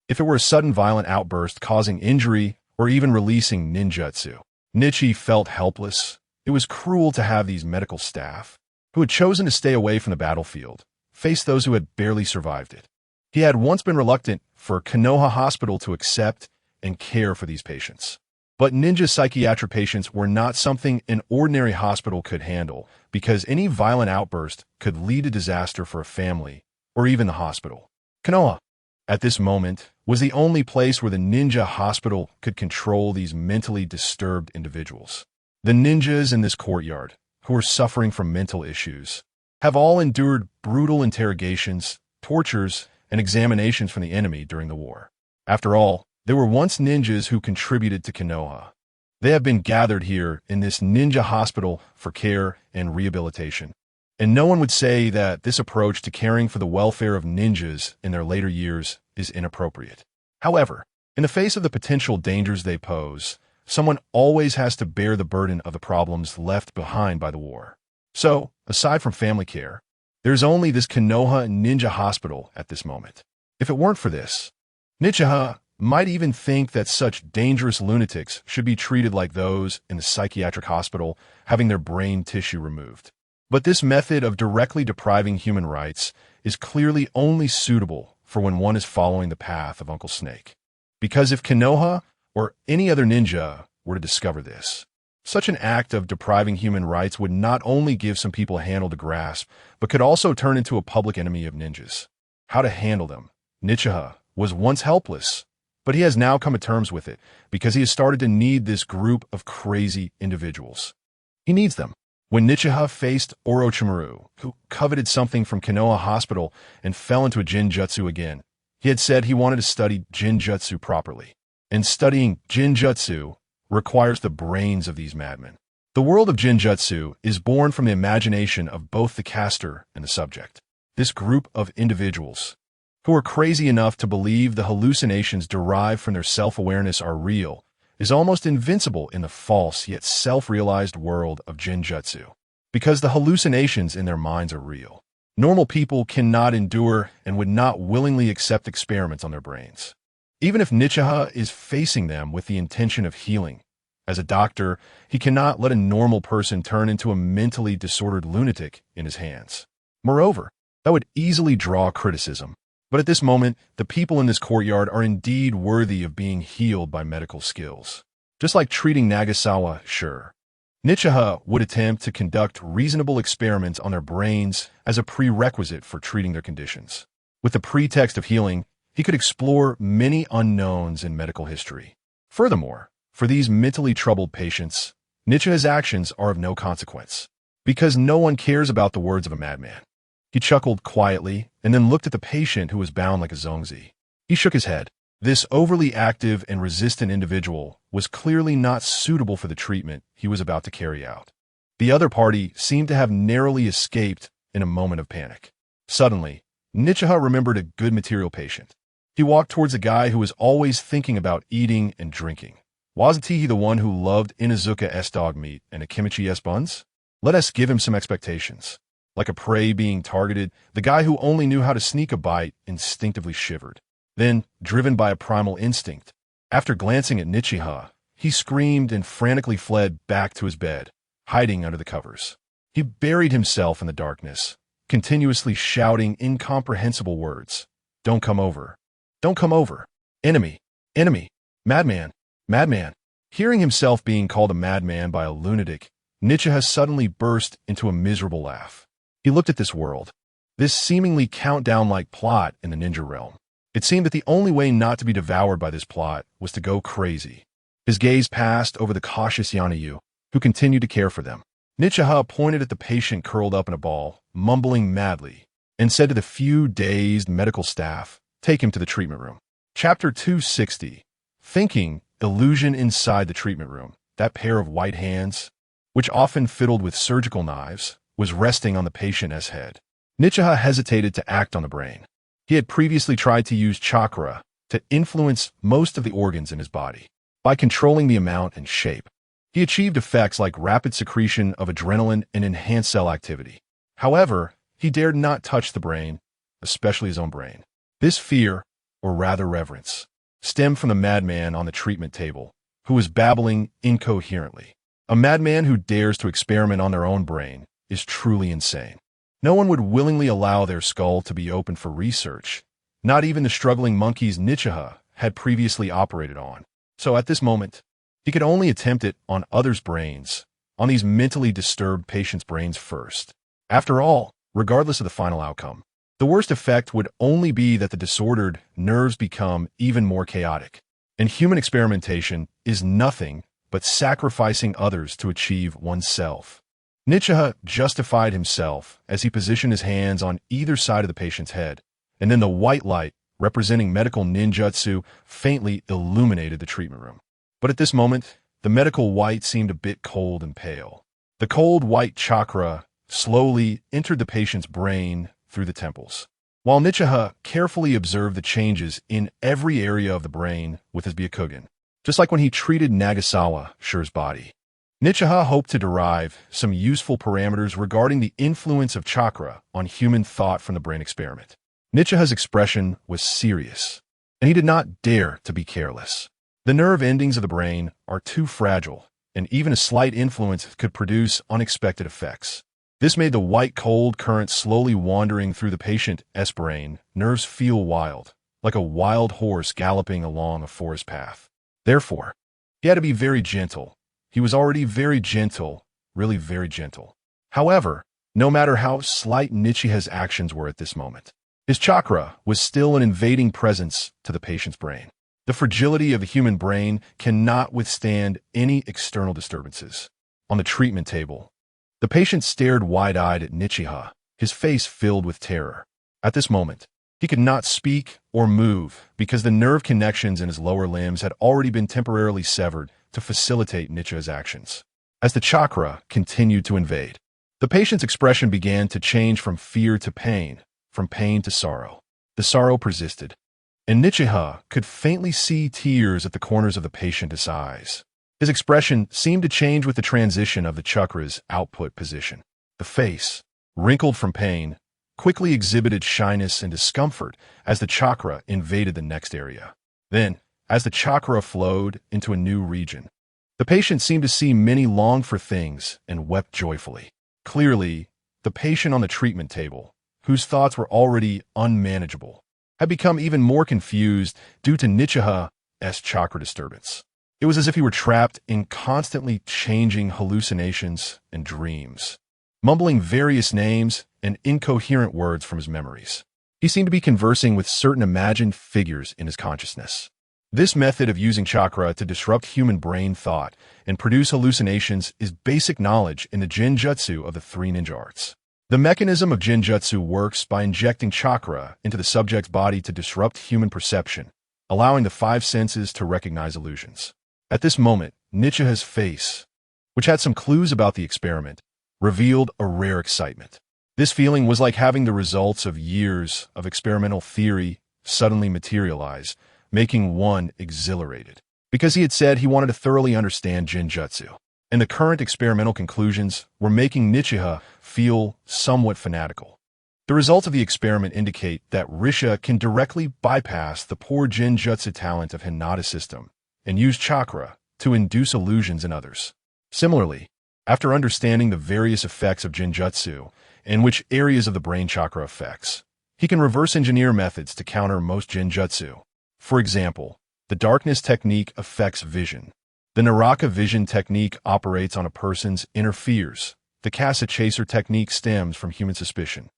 If it were a sudden violent outburst causing injury or even releasing ninjutsu, Nichi felt helpless. It was cruel to have these medical staff, who had chosen to stay away from the battlefield, face those who had barely survived it. He had once been reluctant for Konoha Hospital to accept and care for these patients. But ninja psychiatric patients were not something an ordinary hospital could handle, because any violent outburst could lead to disaster for a family or even the hospital. Konoha, at this moment, was the only place where the ninja hospital could control these mentally disturbed individuals. The ninjas in this courtyard, who were suffering from mental issues, have all endured brutal interrogations, tortures, and examinations from the enemy during the war. After all, they were once ninjas who contributed to Konoha. They have been gathered here in this ninja hospital for care and rehabilitation. And no one would say that this approach to caring for the welfare of ninjas in their later years is inappropriate. However, in the face of the potential dangers they pose, someone always has to bear the burden of the problems left behind by the war. So, aside from family care, there's only this Konoha Ninja Hospital at this moment. If it weren't for this, Nichiha might even think that such dangerous lunatics should be treated like those in the psychiatric hospital having their brain tissue removed. But this method of directly depriving human rights is clearly only suitable for when one is following the path of Uncle Snake. Because if Konoha or any other ninja were to discover this, such an act of depriving human rights would not only give some people a handle to grasp, but could also turn into a public enemy of ninjas. How to handle them? Nichiha was once helpless, but he has now come to terms with it because he has started to need this group of crazy individuals. He needs them. When Nichiha faced Orochimaru, who coveted something from Konoha Hospital and fell into a Jinjutsu again, he had said he wanted to study Jinjutsu properly. And studying Jinjutsu requires the brains of these madmen. The world of Jinjutsu is born from the imagination of both the caster and the subject. This group of individuals, who are crazy enough to believe the hallucinations derived from their self-awareness are real, is almost invincible in the false yet self-realized world of Jinjutsu, because the hallucinations in their minds are real. Normal people cannot endure and would not willingly accept experiments on their brains. Even if Nichiha is facing them with the intention of healing, as a doctor, he cannot let a normal person turn into a mentally disordered lunatic in his hands. Moreover, that would easily draw criticism. But at this moment, the people in this courtyard are indeed worthy of being healed by medical skills. Just like treating Nagasawa, sure. Nichiha would attempt to conduct reasonable experiments on their brains as a prerequisite for treating their conditions. With the pretext of healing, he could explore many unknowns in medical history. Furthermore, for these mentally troubled patients, Nichiha's actions are of no consequence, because no one cares about the words of a madman. He chuckled quietly and then looked at the patient who was bound like a zongzi. He shook his head. This overly active and resistant individual was clearly not suitable for the treatment he was about to carry out. The other party seemed to have narrowly escaped in a moment of panic. Suddenly, Nichiha remembered a good material patient. He walked towards a guy who was always thinking about eating and drinking. Wasn't he the one who loved Inuzuka-s dog meat and Akimichi-s buns? Let us give him some expectations. Like a prey being targeted, the guy who only knew how to sneak a bite instinctively shivered. Then, driven by a primal instinct, after glancing at Nichiha, he screamed and frantically fled back to his bed, hiding under the covers. He buried himself in the darkness, continuously shouting incomprehensible words. Don't come over. Don't come over. Enemy. Enemy. Madman. Madman. Hearing himself being called a madman by a lunatic, Nichiha suddenly burst into a miserable laugh. He looked at this world, this seemingly countdown-like plot in the ninja realm. It seemed that the only way not to be devoured by this plot was to go crazy. His gaze passed over the cautious Yanayu, who continued to care for them. Nichiha pointed at the patient curled up in a ball, mumbling madly, and said to the few dazed medical staff, "Take him to the treatment room." Chapter 260. Thinking, illusion inside the treatment room. That pair of white hands, which often fiddled with surgical knives, was resting on the patient's head. Nichiha hesitated to act on the brain. He had previously tried to use chakra to influence most of the organs in his body. By controlling the amount and shape, he achieved effects like rapid secretion of adrenaline and enhanced cell activity. However, he dared not touch the brain, especially his own brain. This fear, or rather reverence, stemmed from the madman on the treatment table, who was babbling incoherently. A madman who dares to experiment on their own brain is truly insane. No one would willingly allow their skull to be open for research, not even the struggling monkeys Nichiha had previously operated on. So at this moment, he could only attempt it on others' brains, on these mentally disturbed patients' brains first. After all, regardless of the final outcome, the worst effect would only be that the disordered nerves become even more chaotic. And human experimentation is nothing but sacrificing others to achieve oneself. Nichiha justified himself as he positioned his hands on either side of the patient's head, and then the white light, representing medical ninjutsu, faintly illuminated the treatment room. But at this moment, the medical white seemed a bit cold and pale. The cold white chakra slowly entered the patient's brain through the temples, while Nichiha carefully observed the changes in every area of the brain with his Byakugan, just like when he treated Nagasawa Shure's body. Nichiha hoped to derive some useful parameters regarding the influence of chakra on human thought from the brain experiment. Nichiha's expression was serious, and he did not dare to be careless. The nerve endings of the brain are too fragile, and even a slight influence could produce unexpected effects. This made the white cold current slowly wandering through the patient's brain nerves feel wild, like a wild horse galloping along a forest path. Therefore, he had to be very gentle. He was already very gentle, really very gentle. However, no matter how slight Nichiha's actions were at this moment, his chakra was still an invading presence to the patient's brain. The fragility of the human brain cannot withstand any external disturbances. On the treatment table, the patient stared wide-eyed at Nichiha, his face filled with terror. At this moment, he could not speak or move because the nerve connections in his lower limbs had already been temporarily severed to facilitate Nichiha's actions. As the chakra continued to invade, the patient's expression began to change from fear to pain, from pain to sorrow. The sorrow persisted, and Nichiha could faintly see tears at the corners of the patient's eyes. His expression seemed to change with the transition of the chakra's output position. The face, wrinkled from pain, quickly exhibited shyness and discomfort as the chakra invaded the next area. Then, as the chakra flowed into a new region, the patient seemed to see many long-for things and wept joyfully. Clearly, the patient on the treatment table, whose thoughts were already unmanageable, had become even more confused due to Nichiha's chakra disturbance. It was as if he were trapped in constantly changing hallucinations and dreams, mumbling various names and incoherent words from his memories. He seemed to be conversing with certain imagined figures in his consciousness. This method of using chakra to disrupt human brain thought and produce hallucinations is basic knowledge in the Genjutsu of the three ninja arts. The mechanism of Genjutsu works by injecting chakra into the subject's body to disrupt human perception, allowing the five senses to recognize illusions. At this moment, Nichiha's face, which had some clues about the experiment, revealed a rare excitement. This feeling was like having the results of years of experimental theory suddenly materialize, making one exhilarated. Because he had said he wanted to thoroughly understand Genjutsu, and the current experimental conclusions were making Nichiha feel somewhat fanatical. The results of the experiment indicate that Risha can directly bypass the poor Genjutsu talent of Hinata's system and use chakra to induce illusions in others. Similarly, after understanding the various effects of Genjutsu and which areas of the brain chakra affects, he can reverse engineer methods to counter most Genjutsu. For example, the darkness technique affects vision. The Naraka vision technique operates on a person's inner fears. The Casa Chaser technique stems from human suspicion.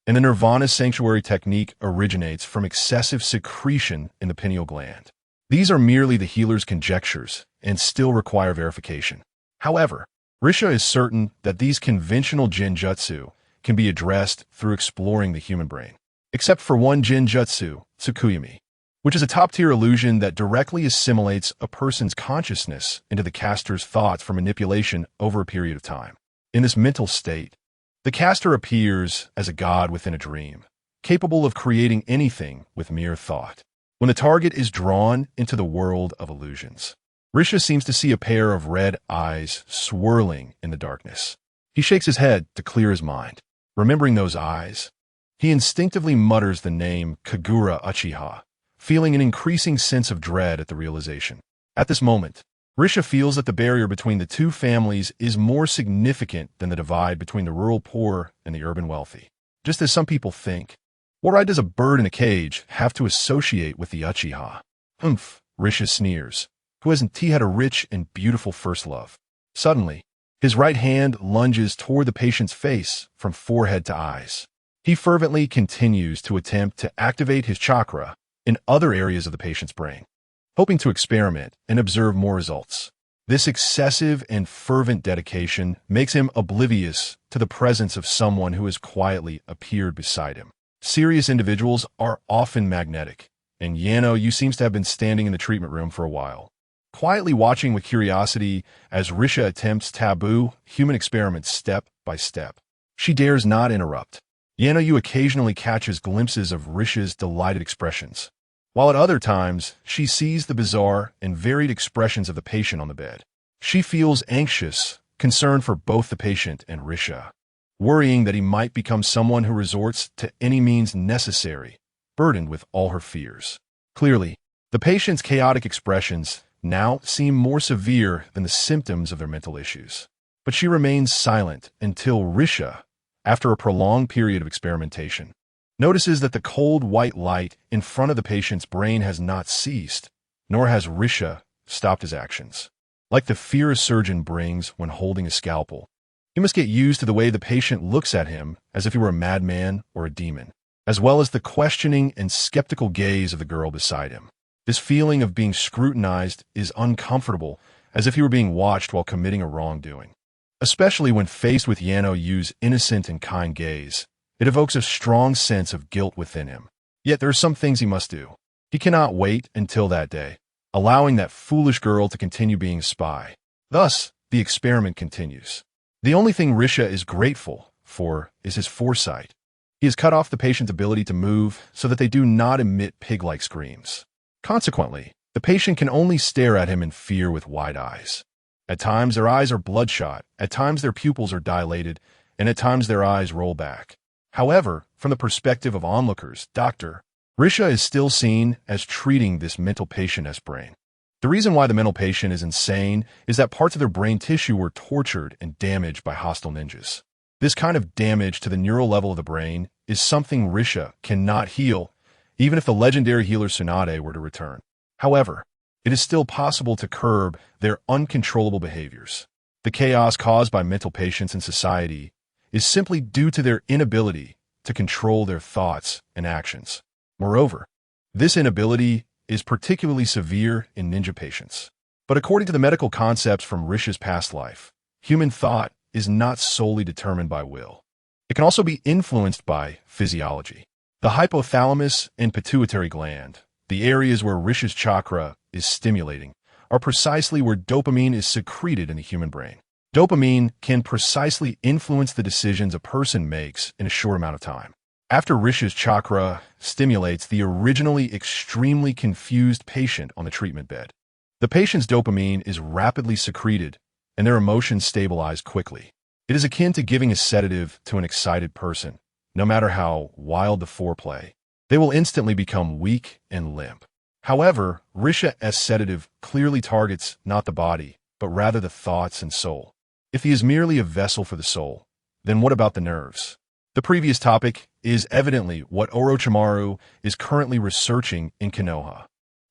And the Nirvana sanctuary technique originates from excessive secretion in the pineal gland. These are merely the healer's conjectures and still require verification. However, Risha is certain that these conventional Genjutsu can be addressed through exploring the human brain. Except for one Genjutsu, Tsukuyami, which is a top-tier illusion that directly assimilates a person's consciousness into the caster's thoughts for manipulation over a period of time. In this mental state, the caster appears as a god within a dream, capable of creating anything with mere thought. When the target is drawn into the world of illusions, Risha seems to see a pair of red eyes swirling in the darkness. He shakes his head to clear his mind. Remembering those eyes, he instinctively mutters the name Kagura Uchiha, feeling an increasing sense of dread at the realization. At this moment, Risha feels that the barrier between the two families is more significant than the divide between the rural poor and the urban wealthy. Just as some people think, what right does a bird in a cage have to associate with the Uchiha? Humph, Risha sneers, who hasn't he had a rich and beautiful first love. Suddenly, his right hand lunges toward the patient's face from forehead to eyes. He fervently continues to attempt to activate his chakra in other areas of the patient's brain, hoping to experiment and observe more results. This excessive and fervent dedication makes him oblivious to the presence of someone who has quietly appeared beside him. Serious individuals are often magnetic, and Yano Yu seems to have been standing in the treatment room for a while, quietly watching with curiosity as Risha attempts taboo human experiments step by step. She dares not interrupt. Yano Yu occasionally catches glimpses of Risha's delighted expressions, while at other times she sees the bizarre and varied expressions of the patient on the bed. She feels anxious, concerned for both the patient and Risha, worrying that he might become someone who resorts to any means necessary, burdened with all her fears. Clearly, the patient's chaotic expressions now seem more severe than the symptoms of their mental issues. But she remains silent until Risha, after a prolonged period of experimentation, notices that the cold white light in front of the patient's brain has not ceased, nor has Risha stopped his actions. Like the fear a surgeon brings when holding a scalpel, he must get used to the way the patient looks at him as if he were a madman or a demon, as well as the questioning and skeptical gaze of the girl beside him. This feeling of being scrutinized is uncomfortable, as if he were being watched while committing a wrongdoing. Especially when faced with Yano Yu's innocent and kind gaze, it evokes a strong sense of guilt within him. Yet there are some things he must do. He cannot wait until that day, allowing that foolish girl to continue being a spy. Thus, the experiment continues. The only thing Risha is grateful for is his foresight. He has cut off the patient's ability to move so that they do not emit pig-like screams. Consequently, the patient can only stare at him in fear with wide eyes. At times their eyes are bloodshot, at times their pupils are dilated, and at times their eyes roll back. However, from the perspective of onlookers, Dr. Risha is still seen as treating this mental patient as brain. The reason why the mental patient is insane is that parts of their brain tissue were tortured and damaged by hostile ninjas. This kind of damage to the neural level of the brain is something Risha cannot heal, even if the legendary healer Tsunade were to return. However, it is still possible to curb their uncontrollable behaviors. The chaos caused by mental patients in society is simply due to their inability to control their thoughts and actions. Moreover, this inability is particularly severe in ninja patients. But according to the medical concepts from Risha's past life, human thought is not solely determined by will. It can also be influenced by physiology. The hypothalamus and pituitary gland, the areas where Risha's chakra is stimulating, are precisely where dopamine is secreted in the human brain. Dopamine can precisely influence the decisions a person makes in a short amount of time. After Risha's chakra stimulates the originally extremely confused patient on the treatment bed, the patient's dopamine is rapidly secreted and their emotions stabilize quickly. It is akin to giving a sedative to an excited person. No matter how wild the foreplay, they will instantly become weak and limp. However, Risha as sedative clearly targets not the body, but rather the thoughts and soul. If he is merely a vessel for the soul, then what about the nerves? The previous topic is evidently what Orochimaru is currently researching in Konoha.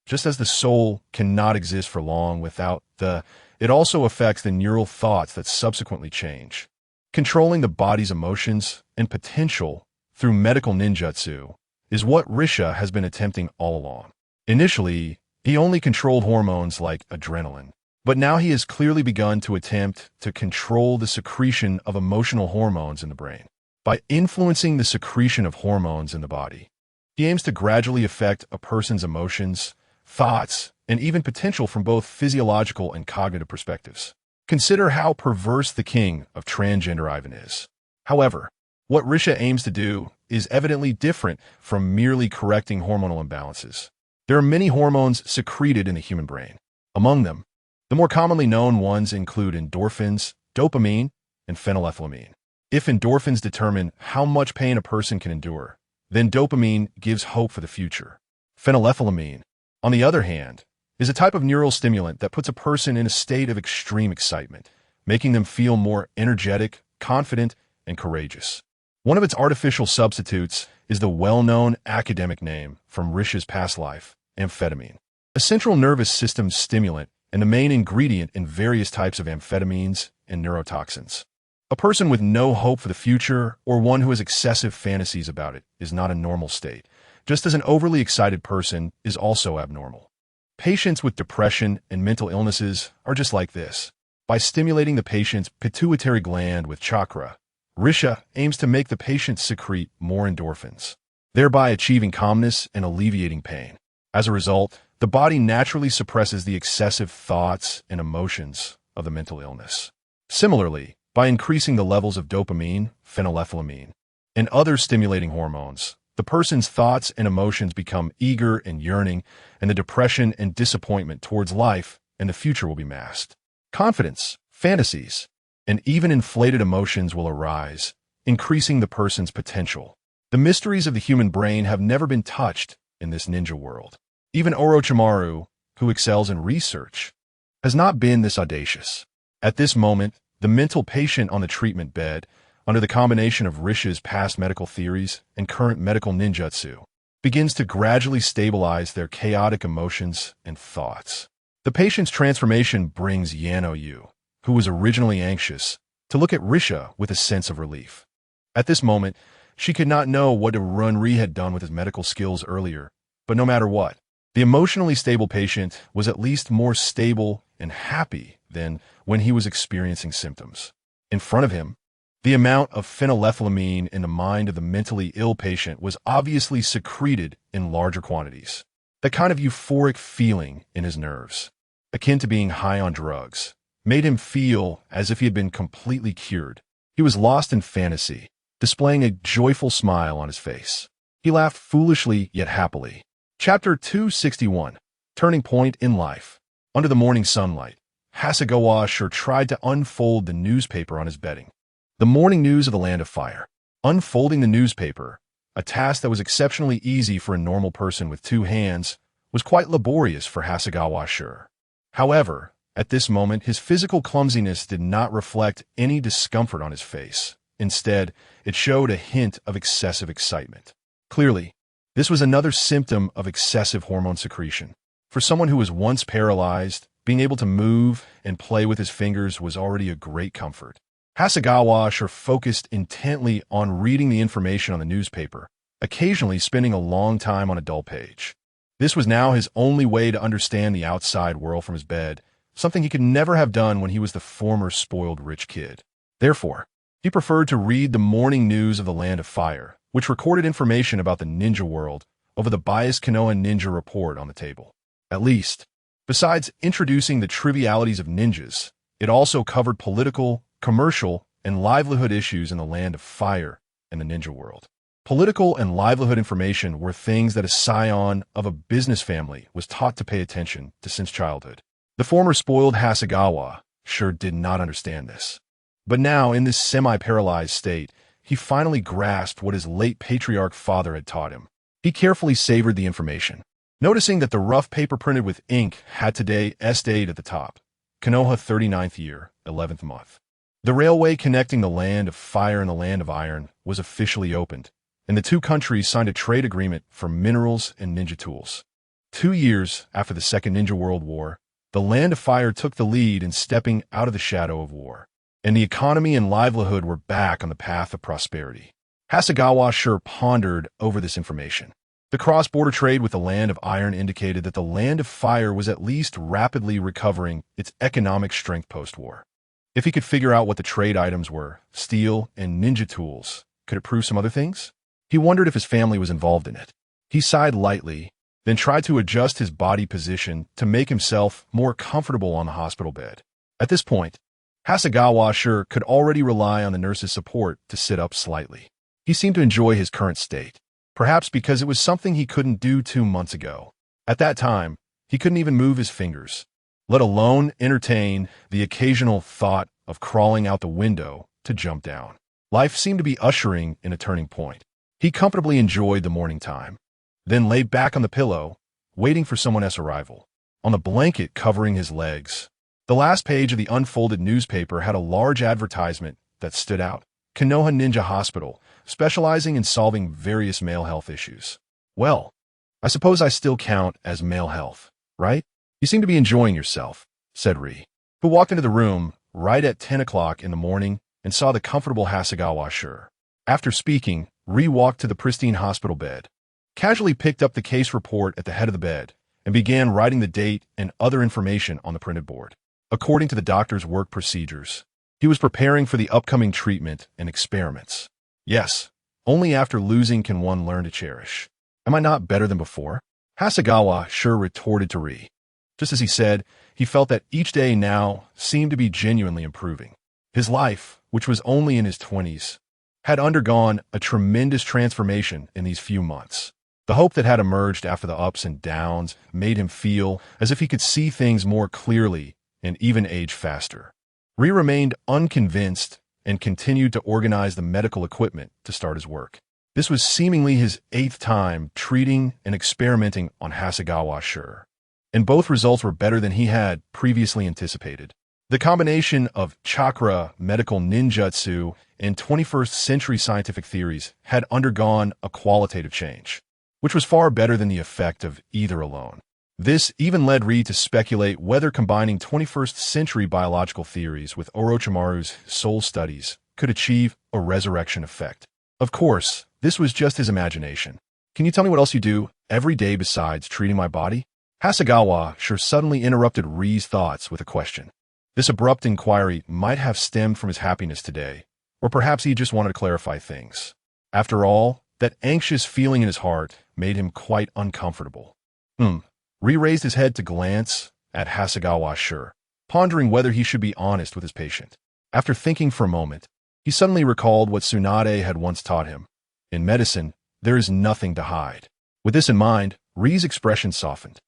Just as the soul cannot exist for long without it also affects the neural thoughts that subsequently change. Controlling the body's emotions and potential through medical ninjutsu is what Risha has been attempting all along. Initially, he only controlled hormones like adrenaline, but now he has clearly begun to attempt to control the secretion of emotional hormones in the brain. By influencing the secretion of hormones in the body, he aims to gradually affect a person's emotions, thoughts, and even potential from both physiological and cognitive perspectives. Consider how perverse the king of transgender Ivan is. However, what Risha aims to do is evidently different from merely correcting hormonal imbalances. There are many hormones secreted in the human brain. Among them, the more commonly known ones include endorphins, dopamine, and phenylethylamine. If endorphins determine how much pain a person can endure, then dopamine gives hope for the future. Phenylethylamine, on the other hand, is a type of neural stimulant that puts a person in a state of extreme excitement, making them feel more energetic, confident, and courageous. One of its artificial substitutes is the well-known academic name from Risha's past life, amphetamine, a central nervous system stimulant and the main ingredient in various types of amphetamines and neurotoxins. A person with no hope for the future or one who has excessive fantasies about it is not a normal state, just as an overly excited person is also abnormal. Patients with depression and mental illnesses are just like this. By stimulating the patient's pituitary gland with chakra, Risha aims to make the patient secrete more endorphins, thereby achieving calmness and alleviating pain. As a result, the body naturally suppresses the excessive thoughts and emotions of the mental illness. Similarly, by increasing the levels of dopamine, phenylethylamine, and other stimulating hormones, the person's thoughts and emotions become eager and yearning, and the depression and disappointment towards life and the future will be masked. Confidence, fantasies, and even inflated emotions will arise, increasing the person's potential. The mysteries of the human brain have never been touched in this ninja world. Even Orochimaru, who excels in research, has not been this audacious. At this moment, the mental patient on the treatment bed, under the combination of Risha's past medical theories and current medical ninjutsu, begins to gradually stabilize their chaotic emotions and thoughts. The patient's transformation brings Yano Yu, who was originally anxious, to look at Risha with a sense of relief. At this moment, she could not know what Runri had done with his medical skills earlier, but no matter what, the emotionally stable patient was at least more stable and happy than when he was experiencing symptoms. In front of him, the amount of phenylethylamine in the mind of the mentally ill patient was obviously secreted in larger quantities. The kind of euphoric feeling in his nerves, akin to being high on drugs, made him feel as if he had been completely cured. He was lost in fantasy, displaying a joyful smile on his face. He laughed foolishly yet happily. Chapter 261, Turning Point in Life. Under the morning sunlight, Hasegawa sure tried to unfold the newspaper on his bedding. The morning news of the Land of Fire. Unfolding the newspaper, a task that was exceptionally easy for a normal person with two hands, was quite laborious for Hasegawa sure. However, at this moment, his physical clumsiness did not reflect any discomfort on his face. Instead, it showed a hint of excessive excitement. Clearly, this was another symptom of excessive hormone secretion. For someone who was once paralyzed, being able to move and play with his fingers was already a great comfort. Hasegawa sure focused intently on reading the information on the newspaper, occasionally spending a long time on a dull page. This was now his only way to understand the outside world from his bed, something he could never have done when he was the former spoiled rich kid. Therefore, he preferred to read the morning news of the Land of Fire, which recorded information about the ninja world over the biased Konoha ninja report on the table. At least, besides introducing the trivialities of ninjas, it also covered political, commercial, and livelihood issues in the Land of Fire and the ninja world. Political and livelihood information were things that a scion of a business family was taught to pay attention to since childhood. The former spoiled Hasegawa sure did not understand this. But now, in this semi-paralyzed state, he finally grasped what his late patriarch father had taught him. He carefully savored the information, noticing that the rough paper printed with ink had today S-date at the top. Konoha 39th year, 11th month. The railway connecting the Land of Fire and the Land of Iron was officially opened, and the two countries signed a trade agreement for minerals and ninja tools. 2 years after the Second Ninja World War, the Land of Fire took the lead in stepping out of the shadow of war, and the economy and livelihood were back on the path of prosperity. Hasegawa sure pondered over this information. The cross-border trade with the Land of Iron indicated that the Land of Fire was at least rapidly recovering its economic strength post-war. If he could figure out what the trade items were, steel and ninja tools, could it prove some other things? He wondered if his family was involved in it. He sighed lightly, then tried to adjust his body position to make himself more comfortable on the hospital bed. At this point, Hasegawa sure could already rely on the nurse's support to sit up slightly. He seemed to enjoy his current state, perhaps because it was something he couldn't do 2 months ago. At that time, he couldn't even move his fingers, let alone entertain the occasional thought of crawling out the window to jump down. Life seemed to be ushering in a turning point. He comfortably enjoyed the morning time, then lay back on the pillow, waiting for someone else's arrival. On the blanket covering his legs, the last page of the unfolded newspaper had a large advertisement that stood out. Konoha Ninja Hospital, specializing in solving various male health issues. Well, I suppose I still count as male health, right? You seem to be enjoying yourself, said Ri, who walked into the room right at 10 o'clock in the morning and saw the comfortable Hasegawa sure. After speaking, Ri walked to the pristine hospital bed, casually picked up the case report at the head of the bed, and began writing the date and other information on the printed board. According to the doctor's work procedures, he was preparing for the upcoming treatment and experiments. Yes, only after losing can one learn to cherish. Am I not better than before? Hasegawa sure retorted to Ri. Just as he said, he felt that each day now seemed to be genuinely improving. His life, which was only in his 20s, had undergone a tremendous transformation in these few months. The hope that had emerged after the ups and downs made him feel as if he could see things more clearly and even age faster. Ri remained unconvinced and continued to organize the medical equipment to start his work. This was seemingly his 8th time treating and experimenting on Hasegawa Sure, and both results were better than he had previously anticipated. The combination of chakra, medical ninjutsu, and 21st century scientific theories had undergone a qualitative change, which was far better than the effect of either alone. This even led Ri to speculate whether combining 21st century biological theories with Orochimaru's soul studies could achieve a resurrection effect. Of course, this was just his imagination. Can you tell me what else you do every day besides treating my body? Hasegawa sure suddenly interrupted Ri's thoughts with a question. This abrupt inquiry might have stemmed from his happiness today, or perhaps he just wanted to clarify things. After all, that anxious feeling in his heart made him quite uncomfortable. Ri raised his head to glance at Hasegawa Sure, pondering whether he should be honest with his patient. After thinking for a moment, he suddenly recalled what Tsunade had once taught him. In medicine, there is nothing to hide. With this in mind, Ri's expression softened.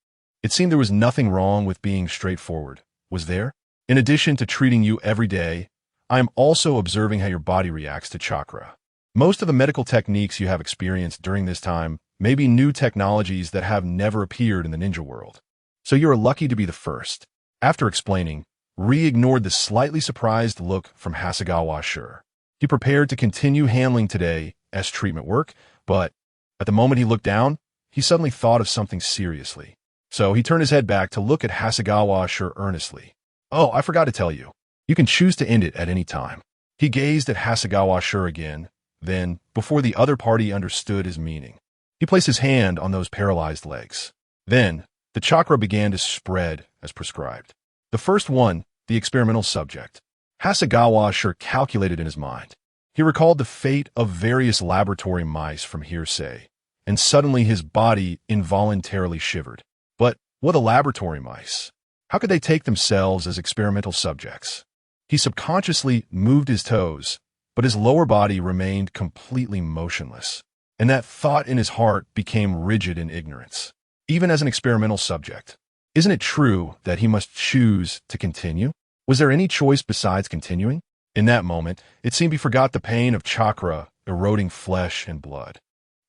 It seemed there was nothing wrong with being straightforward, was there? In addition to treating you every day, I am also observing how your body reacts to chakra. Most of the medical techniques you have experienced during this time may be new technologies that have never appeared in the ninja world. So you are lucky to be the first. After explaining, Ri ignored the slightly surprised look from Hasegawa Sure. He prepared to continue handling today as treatment work, but at the moment he looked down, he suddenly thought of something seriously. So he turned his head back to look at Hasegawa Sure earnestly. Oh, I forgot to tell you. You can choose to end it at any time. He gazed at Hasegawa Sure again, then, before the other party understood his meaning, he placed his hand on those paralyzed legs. Then, the chakra began to spread as prescribed. The first one, the experimental subject, Hasegawa Sure calculated in his mind. He recalled the fate of various laboratory mice from hearsay, and suddenly his body involuntarily shivered. But what are laboratory mice? How could they take themselves as experimental subjects? He subconsciously moved his toes, but his lower body remained completely motionless, and that thought in his heart became rigid in ignorance. Even as an experimental subject, isn't it true that he must choose to continue? Was there any choice besides continuing? In that moment, it seemed he forgot the pain of chakra eroding flesh and blood.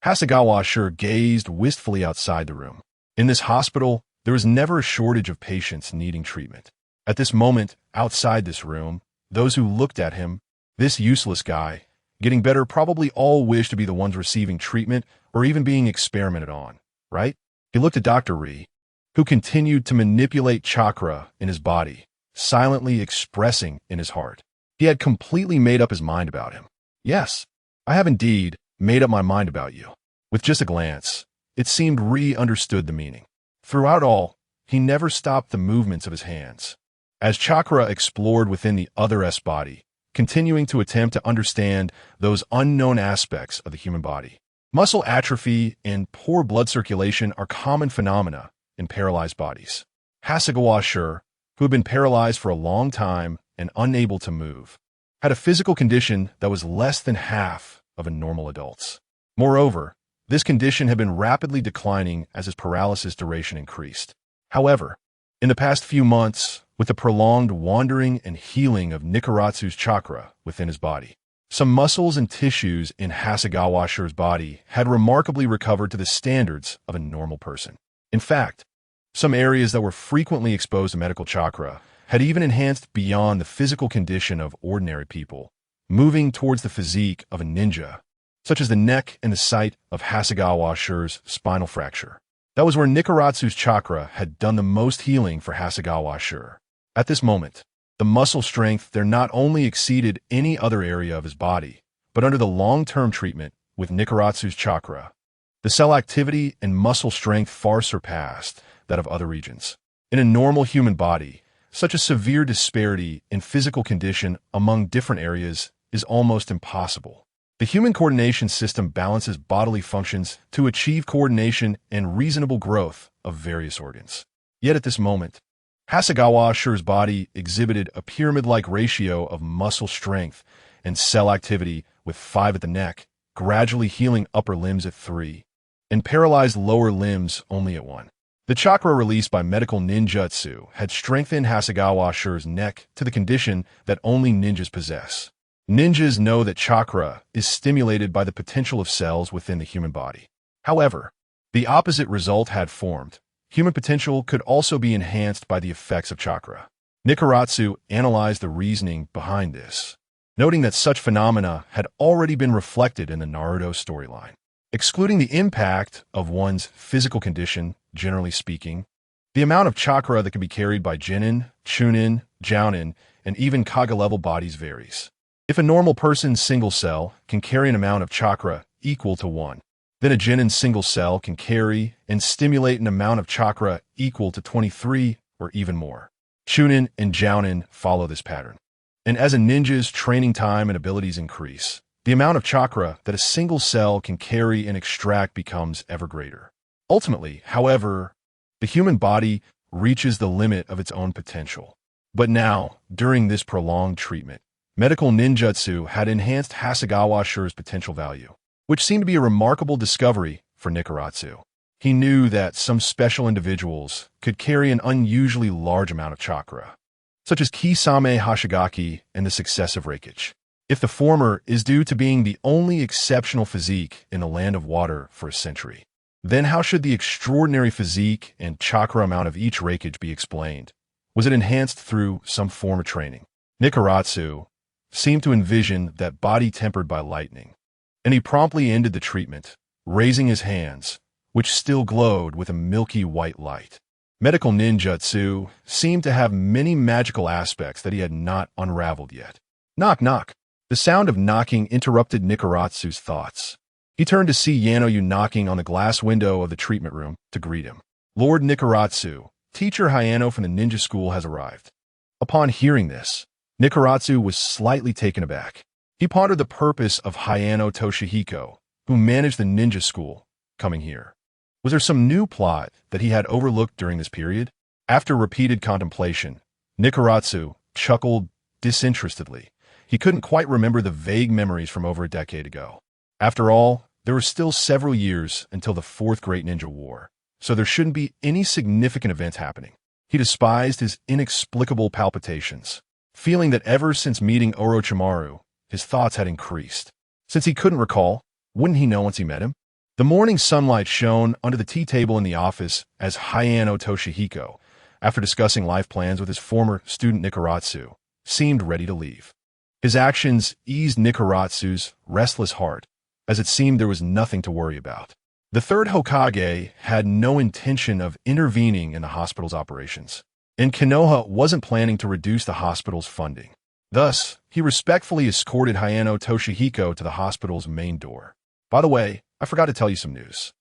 Hasegawa Sure gazed wistfully outside the room. In this hospital, there was never a shortage of patients needing treatment. At this moment, outside this room, those who looked at him, this useless guy, getting better, probably all wished to be the ones receiving treatment or even being experimented on, right? He looked at Dr. Ri, who continued to manipulate chakra in his body, silently expressing in his heart. He had completely made up his mind about him. Yes, I have indeed made up my mind about you. With just a glance, it seemed Ri understood the meaning. Throughout all, he never stopped the movements of his hands, as chakra explored within the other's body, continuing to attempt to understand those unknown aspects of the human body. Muscle atrophy and poor blood circulation are common phenomena in paralyzed bodies. Hasegawa Sure, who had been paralyzed for a long time and unable to move, had a physical condition that was less than half of a normal adult's. Moreover, this condition had been rapidly declining as his paralysis duration increased. However, in the past few months, with the prolonged wandering and healing of Nikaratsu's chakra within his body, some muscles and tissues in Hasegawa Sure's body had remarkably recovered to the standards of a normal person. In fact, some areas that were frequently exposed to medical chakra had even enhanced beyond the physical condition of ordinary people, moving towards the physique of a ninja, such as the neck and the site of Hasegawa Sure's spinal fracture. That was where Nikaratsu's chakra had done the most healing for Hasegawa Sure. At this moment, the muscle strength there not only exceeded any other area of his body, but under the long-term treatment with Nikaratsu's chakra, the cell activity and muscle strength far surpassed that of other regions. In a normal human body, such a severe disparity in physical condition among different areas is almost impossible. The human coordination system balances bodily functions to achieve coordination and reasonable growth of various organs. Yet at this moment, HyugaHizashi's body exhibited a pyramid-like ratio of muscle strength and cell activity with 5 at the neck, gradually healing upper limbs at 3, and paralyzed lower limbs only at 1. The chakra released by medical ninjutsu had strengthened HyugaHizashi's neck to the condition that only ninjas possess. Ninjas know that chakra is stimulated by the potential of cells within the human body. However, the opposite result had formed. Human potential could also be enhanced by the effects of chakra. Nikaratsu analyzed the reasoning behind this, noting that such phenomena had already been reflected in the Naruto storyline. Excluding the impact of one's physical condition, generally speaking, the amount of chakra that can be carried by Jinin, Chunin, Jounin, and even Kaga-level bodies varies. If a normal person's single cell can carry an amount of chakra equal to 1, then a Jinin single cell can carry and stimulate an amount of chakra equal to 23 or even more. Chunin and Jounin follow this pattern. And as a ninja's training time and abilities increase, the amount of chakra that a single cell can carry and extract becomes ever greater. Ultimately, however, the human body reaches the limit of its own potential. But now, during this prolonged treatment, medical ninjutsu had enhanced HyugaHizashi's potential value, which seemed to be a remarkable discovery for Nikaratsu. He knew that some special individuals could carry an unusually large amount of chakra, such as Kisame Hashigaki and the successive Reikage. If the former is due to being the only exceptional physique in the land of water for a century, then how should the extraordinary physique and chakra amount of each Reikage be explained? Was it enhanced through some form of training? Nikaratsu seemed to envision that body tempered by lightning, and he promptly ended the treatment, raising his hands, which still glowed with a milky white light. Medical ninjutsu seemed to have many magical aspects that he had not unraveled yet. Knock, knock. The sound of knocking interrupted Nikaratsu's thoughts. He turned to see Yanoyu knocking on the glass window of the treatment room to greet him. Lord Nikaratsu, teacher Hayano from the ninja school has arrived. Upon hearing this, Nikaratsu was slightly taken aback. He pondered the purpose of Hayano Toshihiko, who managed the ninja school, coming here. Was there some new plot that he had overlooked during this period? After repeated contemplation, Nikaratsu chuckled disinterestedly. He couldn't quite remember the vague memories from over a decade ago. After all, there were still several years until the Fourth Great Ninja War, so there shouldn't be any significant events happening. He despised his inexplicable palpitations, feeling that ever since meeting Orochimaru, his thoughts had increased. Since he couldn't recall, wouldn't he know once he met him? The morning sunlight shone under the tea table in the office as Hayano Toshihiko, after discussing life plans with his former student Nikaratsu, seemed ready to leave. His actions eased Nikaratsu's restless heart, as it seemed there was nothing to worry about. The third Hokage had no intention of intervening in the hospital's operations, and Konoha wasn't planning to reduce the hospital's funding. Thus, he respectfully escorted Hayano Toshihiko to the hospital's main door. By the way, I forgot to tell you some news.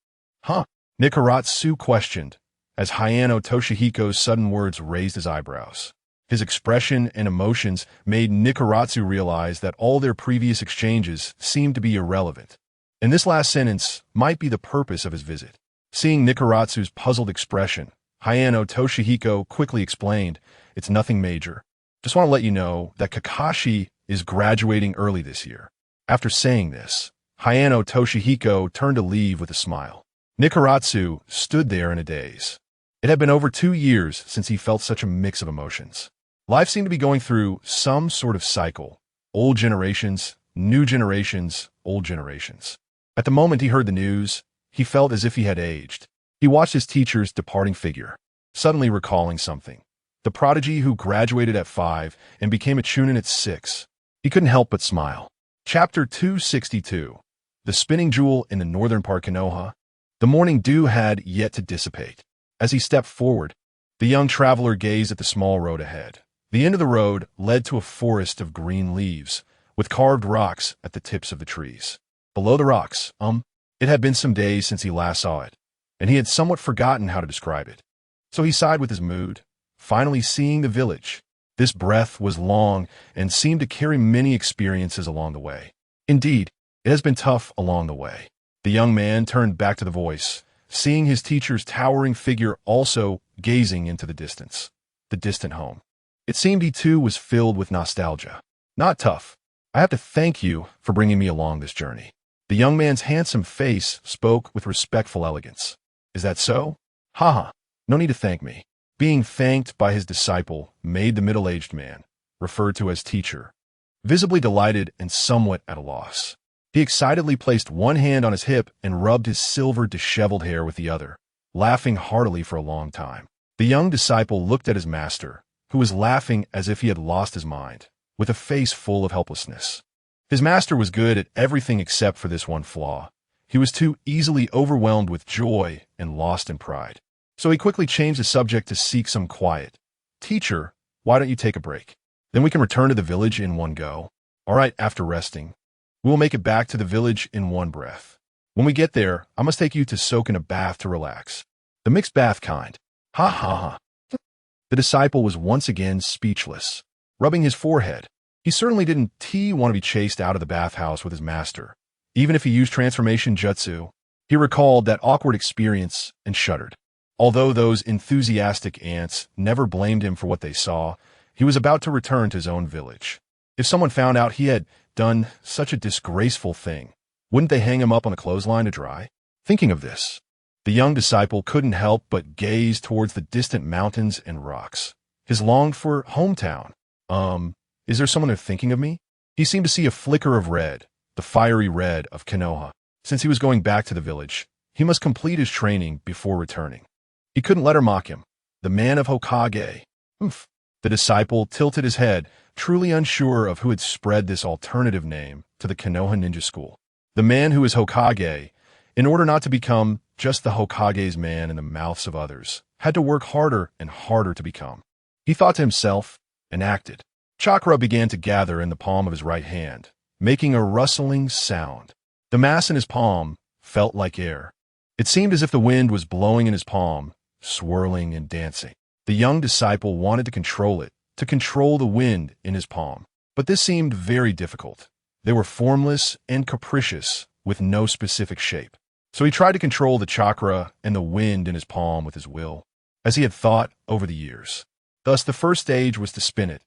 Huh? Nikaratsu questioned, as Hayano Toshihiko's sudden words raised his eyebrows. His expression and emotions made Nikaratsu realize that all their previous exchanges seemed to be irrelevant, and this last sentence might be the purpose of his visit. Seeing Nikaratsu's puzzled expression, Hayano Toshihiko quickly explained, "It's nothing major. Just want to let you know that Kakashi is graduating early this year." After saying this, Hayano Toshihiko turned to leave with a smile. Nikaratsu stood there in a daze. It had been over 2 years since he felt such a mix of emotions. Life seemed to be going through some sort of cycle. Old generations, new generations, old generations. At the moment he heard the news, he felt as if he had aged. He watched his teacher's departing figure, suddenly recalling something. The prodigy who graduated at 5 and became a chunin at 6. He couldn't help but smile. Chapter 262. The Spinning Jewel in the Northern Part Konoha. The morning dew had yet to dissipate. As he stepped forward, the young traveler gazed at the small road ahead. The end of the road led to a forest of green leaves, with carved rocks at the tips of the trees. Below the rocks, it had been some days since he last saw it, and he had somewhat forgotten how to describe it. So he sighed with his mood, finally seeing the village. This breath was long and seemed to carry many experiences along the way. Indeed, it has been tough along the way. The young man turned back to the voice, seeing his teacher's towering figure also gazing into the distant home. It seemed he too was filled with nostalgia. Not tough. I have to thank you for bringing me along this journey. The young man's handsome face spoke with respectful elegance. Is that so? Haha, no need to thank me. Being thanked by his disciple made the middle-aged man, referred to as teacher, visibly delighted and somewhat at a loss. He excitedly placed one hand on his hip and rubbed his silver disheveled hair with the other, laughing heartily for a long time. The young disciple looked at his master, who was laughing as if he had lost his mind, with a face full of helplessness. His master was good at everything except for this one flaw. He was too easily overwhelmed with joy and lost in pride. So he quickly changed the subject to seek some quiet. Teacher, why don't you take a break? Then we can return to the village in one go. All right, after resting, we will make it back to the village in one breath. When we get there, I must take you to soak in a bath to relax. The mixed bath kind. Ha ha ha. The disciple was once again speechless, rubbing his forehead. He certainly didn't want to be chased out of the bathhouse with his master. Even if he used transformation jutsu, he recalled that awkward experience and shuddered. Although those enthusiastic ants never blamed him for what they saw, he was about to return to his own village. If someone found out he had done such a disgraceful thing, wouldn't they hang him up on a clothesline to dry? Thinking of this, the young disciple couldn't help but gaze towards the distant mountains and rocks. His longed-for hometown. Is there someone there thinking of me? He seemed to see a flicker of red, the fiery red of Konoha. Since he was going back to the village, he must complete his training before returning. He couldn't let her mock him. The man of Hokage. Oomph. The disciple tilted his head, truly unsure of who had spread this alternative name to the Konoha ninja school. The man who is Hokage, in order not to become just the Hokage's man in the mouths of others, had to work harder and harder to become. He thought to himself and acted. Chakra began to gather in the palm of his right hand, making a rustling sound. The mass in his palm felt like air. It seemed as if the wind was blowing in his palm, swirling and dancing. The young disciple wanted to control it, to control the wind in his palm. But this seemed very difficult. They were formless and capricious, with no specific shape. So he tried to control the chakra and the wind in his palm with his will, as he had thought over the years. Thus, the first stage was to spin it.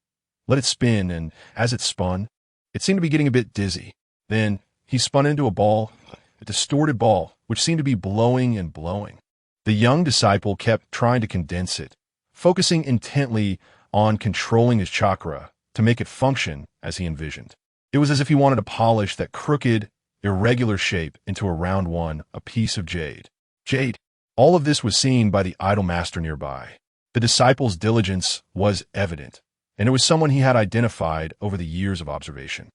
Let it spin, and as it spun, it seemed to be getting a bit dizzy. Then he spun into a ball, a distorted ball, which seemed to be blowing and blowing. The young disciple kept trying to condense it, focusing intently on controlling his chakra to make it function as he envisioned. It was as if he wanted to polish that crooked, irregular shape into a round one, a piece of jade. Jade. All of this was seen by the idol master nearby. The disciple's diligence was evident, and it was someone he had identified over the years of observation.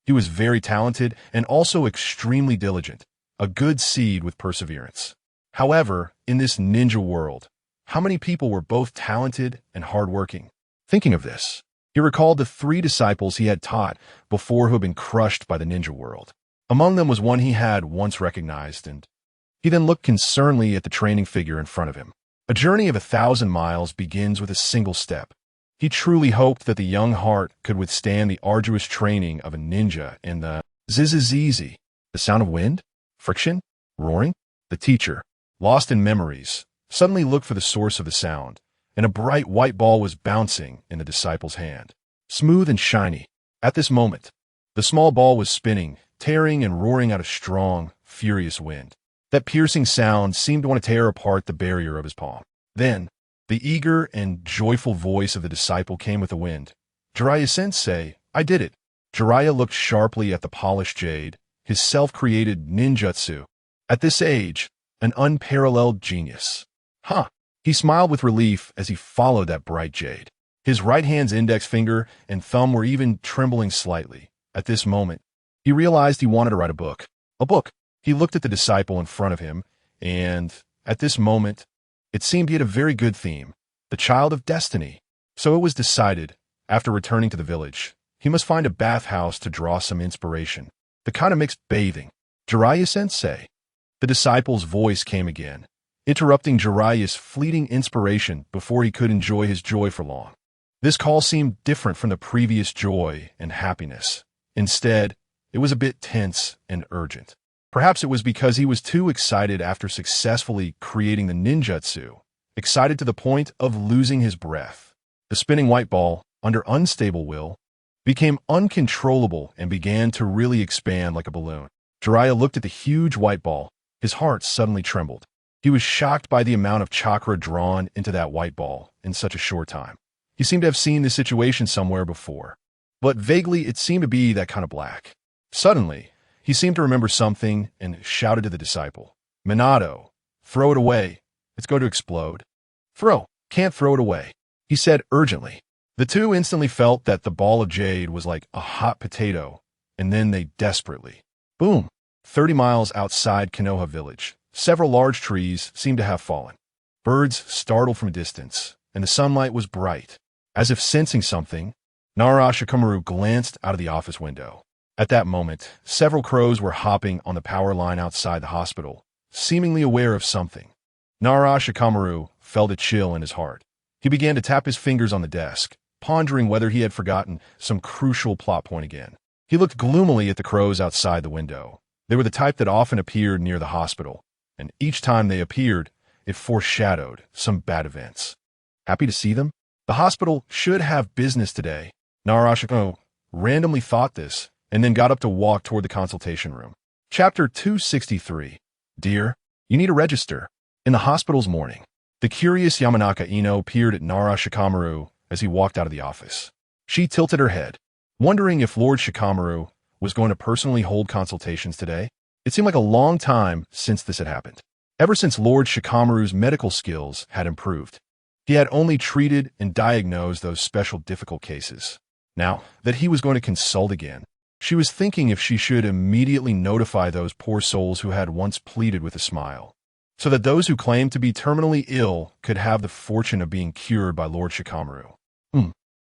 He was very talented and also extremely diligent, a good seed with perseverance. However, in this ninja world, how many people were both talented and hardworking? Thinking of this, he recalled the 3 disciples he had taught before who had been crushed by the ninja world. Among them was one he had once recognized, and he then looked concernedly at the training figure in front of him. A journey of 1,000 miles begins with a single step. He truly hoped that the young heart could withstand the arduous training of a ninja in the zzzz, the sound of wind, friction, roaring. The teacher, lost in memories, suddenly looked for the source of the sound, and a bright white ball was bouncing in the disciple's hand, smooth and shiny. At this moment, the small ball was spinning, tearing and roaring out a strong, furious wind. That piercing sound seemed to want to tear apart the barrier of his palm. Then, the eager and joyful voice of the disciple came with the wind. Jiraiya-sensei, I did it. Jiraiya looked sharply at the polished jade, his self-created ninjutsu. At this age, an unparalleled genius. Huh. He smiled with relief as he followed that bright jade. His right hand's index finger and thumb were even trembling slightly. At this moment, he realized he wanted to write a book. A book. He looked at the disciple in front of him, and at this moment, it seemed he had a very good theme, the child of destiny. So it was decided, after returning to the village, he must find a bathhouse to draw some inspiration, the kind of mixed bathing. Jiraiya-sensei. The disciple's voice came again, interrupting Jiraiya's fleeting inspiration before he could enjoy his joy for long. This call seemed different from the previous joy and happiness. Instead, it was a bit tense and urgent. Perhaps it was because he was too excited after successfully creating the ninjutsu, excited to the point of losing his breath. The spinning white ball, under unstable will, became uncontrollable and began to really expand like a balloon. Jiraiya looked at the huge white ball. His heart suddenly trembled. He was shocked by the amount of chakra drawn into that white ball in such a short time. He seemed to have seen this situation somewhere before, but vaguely it seemed to be that kind of black. Suddenly, he seemed to remember something and shouted to the disciple, "Minato, throw it away. It's going to explode." "Throw. Can't throw it away," he said urgently. The two instantly felt that the ball of jade was like a hot potato, and then they desperately. Boom! 30 miles outside Konoha village, several large trees seemed to have fallen. Birds startled from a distance, and the sunlight was bright. As if sensing something, Nara Shikamaru glanced out of the office window. At that moment, several crows were hopping on the power line outside the hospital, seemingly aware of something. Nara Shikamaru felt a chill in his heart. He began to tap his fingers on the desk, pondering whether he had forgotten some crucial plot point again. He looked gloomily at the crows outside the window. They were the type that often appeared near the hospital, and each time they appeared, it foreshadowed some bad events. Happy to see them? The hospital should have business today. Nara Shikamaru randomly thought this, and then got up to walk toward the consultation room. Chapter 263. Dear, you need to register. In the hospital's morning, the curious Yamanaka Ino peered at Nara Shikamaru as he walked out of the office. She tilted her head, wondering if Lord Shikamaru was going to personally hold consultations today. It seemed like a long time since this had happened. Ever since Lord Shikamaru's medical skills had improved, he had only treated and diagnosed those special difficult cases. Now that he was going to consult again, she was thinking if she should immediately notify those poor souls who had once pleaded with a smile, so that those who claimed to be terminally ill could have the fortune of being cured by Lord Shikamaru.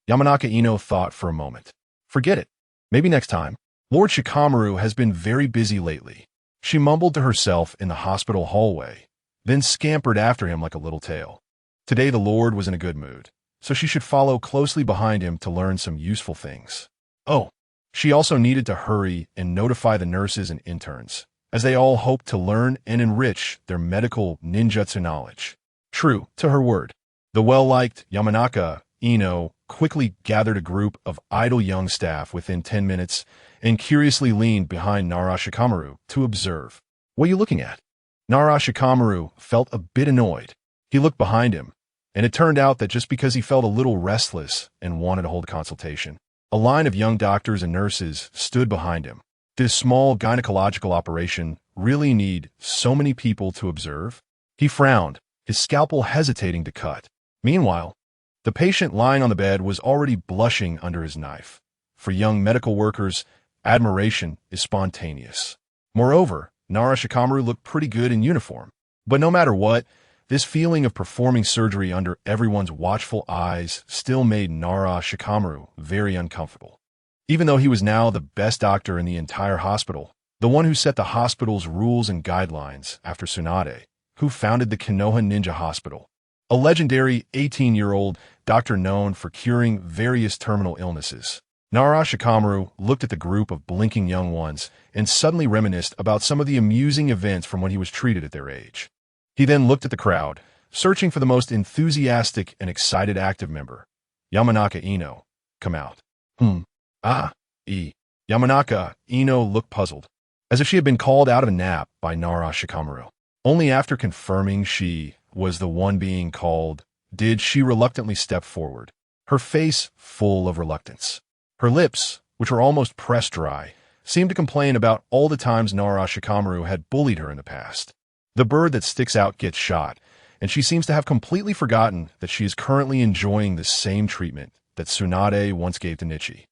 Yamanaka Ino thought for a moment. Forget it. Maybe next time. Lord Shikamaru has been very busy lately. She mumbled to herself in the hospital hallway, then scampered after him like a little tail. Today the Lord was in a good mood, so she should follow closely behind him to learn some useful things. Oh, she also needed to hurry and notify the nurses and interns, as they all hoped to learn and enrich their medical ninjutsu knowledge. True to her word, the well-liked Yamanaka Ino quickly gathered a group of idle young staff within 10 minutes and curiously leaned behind Nara Shikamaru to observe. "What are you looking at?" Nara Shikamaru felt a bit annoyed. He looked behind him, and it turned out that just because he felt a little restless and wanted to hold a consultation, a line of young doctors and nurses stood behind him. Did a small gynecological operation really need so many people to observe? He frowned, his scalpel hesitating to cut. Meanwhile, the patient lying on the bed was already blushing under his knife. For young medical workers, admiration is spontaneous. Moreover, Nara Shikamaru looked pretty good in uniform. But no matter what, this feeling of performing surgery under everyone's watchful eyes still made Nara Shikamaru very uncomfortable. Even though he was now the best doctor in the entire hospital, the one who set the hospital's rules and guidelines after Tsunade, who founded the Konoha Ninja Hospital, a legendary 18-year-old doctor known for curing various terminal illnesses. Nara Shikamaru looked at the group of blinking young ones and suddenly reminisced about some of the amusing events from when he was treated at their age. He then looked at the crowd, searching for the most enthusiastic and excited active member. Yamanaka Ino, come out. Yamanaka Ino looked puzzled, as if she had been called out of a nap by Nara Shikamaru. Only after confirming she was the one being called did she reluctantly step forward, her face full of reluctance. Her lips, which were almost pressed dry, seemed to complain about all the times Nara Shikamaru had bullied her in the past. The bird that sticks out gets shot, and she seems to have completely forgotten that she is currently enjoying the same treatment that Tsunade once gave to Nichi.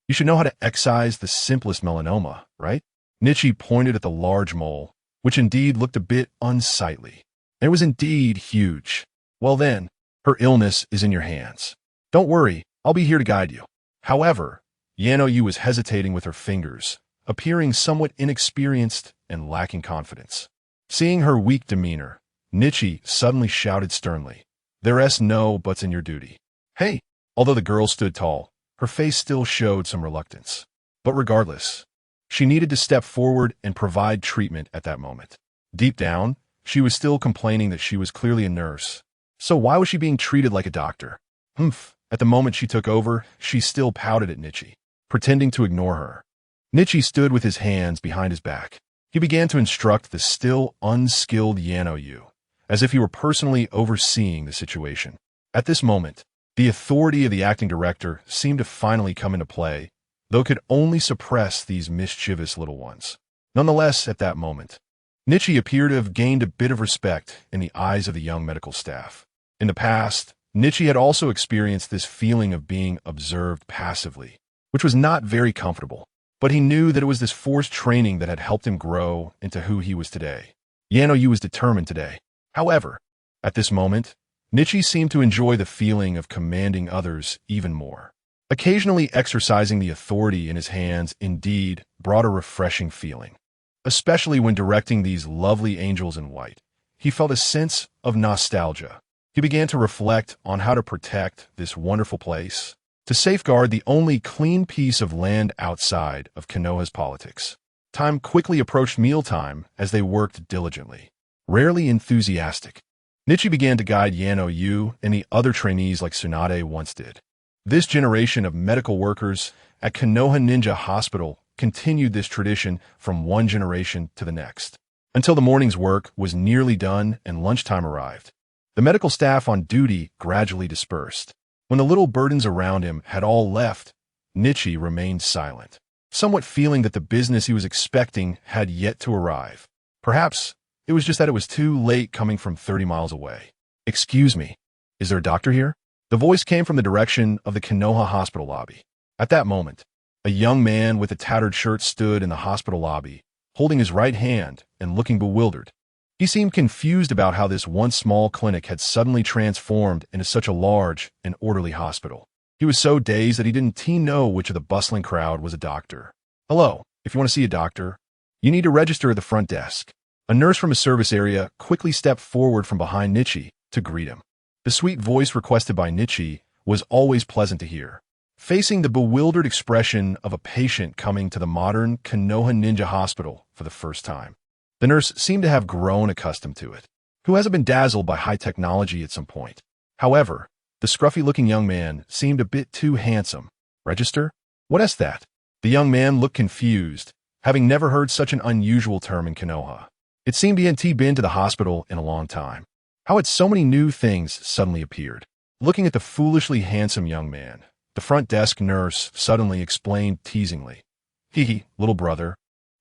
You should know how to excise the simplest melanoma, right? Nichi pointed at the large mole, which indeed looked a bit unsightly. It was indeed huge. Well then, her illness is in your hands. Don't worry, I'll be here to guide you. However, Yano-yu was hesitating with her fingers, appearing somewhat inexperienced and lacking confidence. Seeing her weak demeanor, Nichi suddenly shouted sternly. There's no buts in your duty. Hey! Although the girl stood tall, her face still showed some reluctance. But regardless, she needed to step forward and provide treatment at that moment. Deep down, she was still complaining that she was clearly a nurse. So why was she being treated like a doctor? At the moment she took over, she still pouted at Nichi, pretending to ignore her. Nichi stood with his hands behind his back. He began to instruct the still unskilled Yano-yu, as if he were personally overseeing the situation. At this moment, the authority of the acting director seemed to finally come into play, though it could only suppress these mischievous little ones. Nonetheless, at that moment, Nichi appeared to have gained a bit of respect in the eyes of the young medical staff. In the past, Nichi had also experienced this feeling of being observed passively, which was not very comfortable, but he knew that it was this forced training that had helped him grow into who he was today. Yano-yu was determined today. However, at this moment, Nichi seemed to enjoy the feeling of commanding others even more. Occasionally exercising the authority in his hands indeed brought a refreshing feeling. Especially when directing these lovely angels in white, he felt a sense of nostalgia. He began to reflect on how to protect this wonderful place, to safeguard the only clean piece of land outside of Konoha's politics. Time quickly approached mealtime as they worked diligently. Rarely enthusiastic, Nichi began to guide Yano-yu and the other trainees like Tsunade once did. This generation of medical workers at Konoha Ninja Hospital continued this tradition from one generation to the next, until the morning's work was nearly done and lunchtime arrived. The medical staff on duty gradually dispersed. When the little burdens around him had all left, Nichi remained silent, somewhat feeling that the business he was expecting had yet to arrive. Perhaps it was just that it was too late coming from 30 miles away. Excuse me, is there a doctor here? The voice came from the direction of the Konoha hospital lobby. At that moment, a young man with a tattered shirt stood in the hospital lobby, holding his right hand and looking bewildered. He seemed confused about how this once small clinic had suddenly transformed into such a large and orderly hospital. He was so dazed that he didn't know which of the bustling crowd was a doctor. Hello, if you want to see a doctor, you need to register at the front desk. A nurse from a service area quickly stepped forward from behind Nichi to greet him. The sweet voice requested by Nichi was always pleasant to hear. Facing the bewildered expression of a patient coming to the modern Konoha Ninja Hospital for the first time, the nurse seemed to have grown accustomed to it. Who hasn't been dazzled by high technology at some point? However, the scruffy-looking young man seemed a bit too handsome. Register? What is that? The young man looked confused, having never heard such an unusual term in Konoha. It seemed he hadn't been to the hospital in a long time. How had so many new things suddenly appeared? Looking at the foolishly handsome young man, the front desk nurse suddenly explained teasingly. Little brother.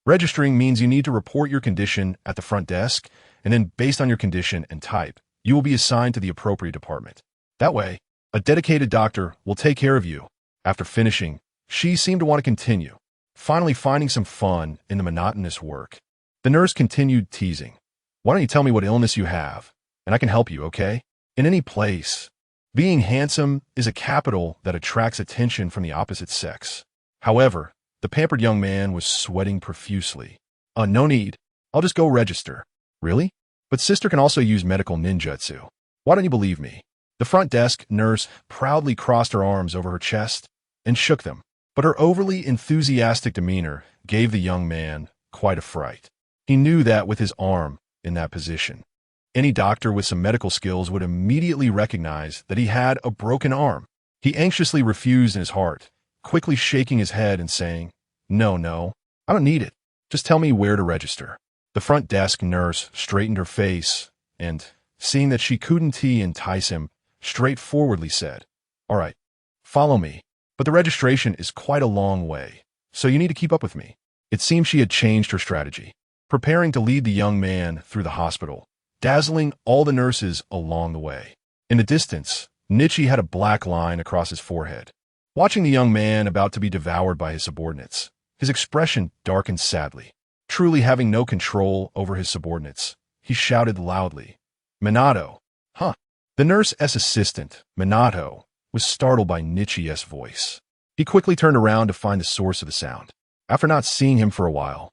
Registering means you need to report your condition at the front desk, and then based on your condition and type, you will be assigned to the appropriate department. That way, a dedicated doctor will take care of you. After finishing, she seemed to want to continue, finally finding some fun in the monotonous work. The nurse continued teasing. Why don't you tell me what illness you have, and I can help you, okay? In any place. Being handsome is a capital that attracts attention from the opposite sex. However, the pampered young man was sweating profusely. No need. I'll just go register. Really? But sister can also use medical ninjutsu. Why don't you believe me? The front desk nurse proudly crossed her arms over her chest and shook them, but her overly enthusiastic demeanor gave the young man quite a fright. He knew that with his arm in that position, any doctor with some medical skills would immediately recognize that he had a broken arm. He anxiously refused in his heart, quickly shaking his head and saying, No, I don't need it. Just tell me where to register. The front desk nurse straightened her face and, seeing that she couldn't entice him, straightforwardly said, All right, follow me. But the registration is quite a long way, so you need to keep up with me. It seemed she had changed her strategy, preparing to lead the young man through the hospital, dazzling all the nurses along the way. In the distance, Nichi had a black line across his forehead. Watching the young man about to be devoured by his subordinates, his expression darkened sadly. Truly having no control over his subordinates, he shouted loudly, Minato! Huh! The nurse's assistant, Minato, was startled by Nichi's voice. He quickly turned around to find the source of the sound. After not seeing him for a while,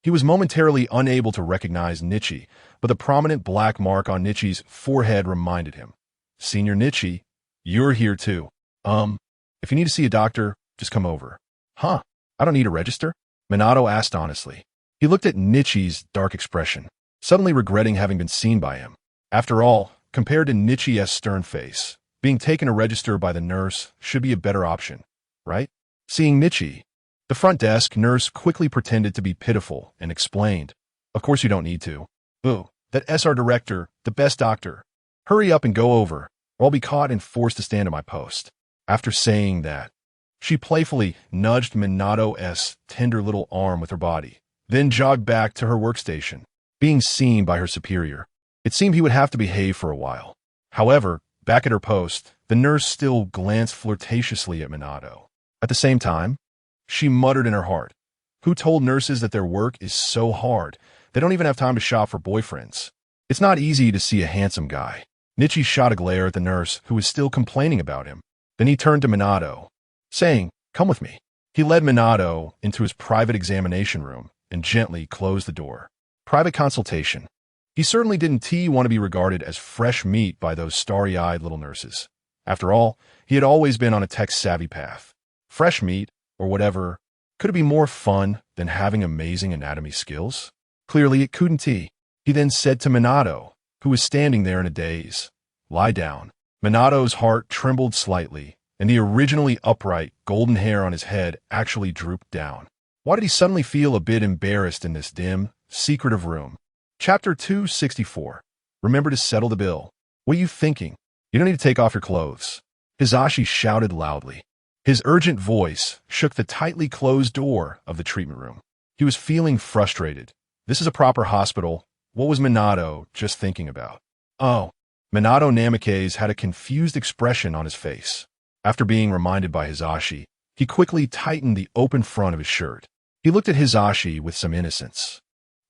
He was momentarily unable to recognize Nichi, but the prominent black mark on Nichi's forehead reminded him. Senior Nichi, you're here too. If you need to see a doctor, just come over. Huh? I don't need a register? Minato asked honestly. He looked at Nichi's dark expression, suddenly regretting having been seen by him. After all, compared to Nichi's stern face, being taken to register by the nurse should be a better option, right? Seeing Nichi, the front desk nurse quickly pretended to be pitiful and explained, of course you don't need to. Boo, that SR director, the best doctor. Hurry up and go over, or I'll be caught and forced to stand at my post. After saying that, she playfully nudged Minato's tender little arm with her body, then jogged back to her workstation, being seen by her superior. It seemed he would have to behave for a while. However, back at her post, the nurse still glanced flirtatiously at Minato. At the same time, she muttered in her heart, who told nurses that their work is so hard, they don't even have time to shop for boyfriends? It's not easy to see a handsome guy. Nichi shot a glare at the nurse, who was still complaining about him. Then he turned to Minato, saying, come with me. He led Minato into his private examination room and gently closed the door. Private consultation. He certainly didn't want to be regarded as fresh meat by those starry-eyed little nurses. After all, he had always been on a tech-savvy path. Fresh meat, or whatever, could it be more fun than having amazing anatomy skills? Clearly it couldn't. He then said to Minato, who was standing there in a daze, lie down. Minato's heart trembled slightly, and the originally upright, golden hair on his head actually drooped down. Why did he suddenly feel a bit embarrassed in this dim, secretive room? Chapter 264. Remember to settle the bill. What are you thinking? You don't need to take off your clothes. Hizashi shouted loudly. His urgent voice shook the tightly closed door of the treatment room. He was feeling frustrated. This is a proper hospital. What was Minato just thinking about? Oh. Minato Namikaze had a confused expression on his face. After being reminded by Hizashi, he quickly tightened the open front of his shirt. He looked at Hizashi with some innocence,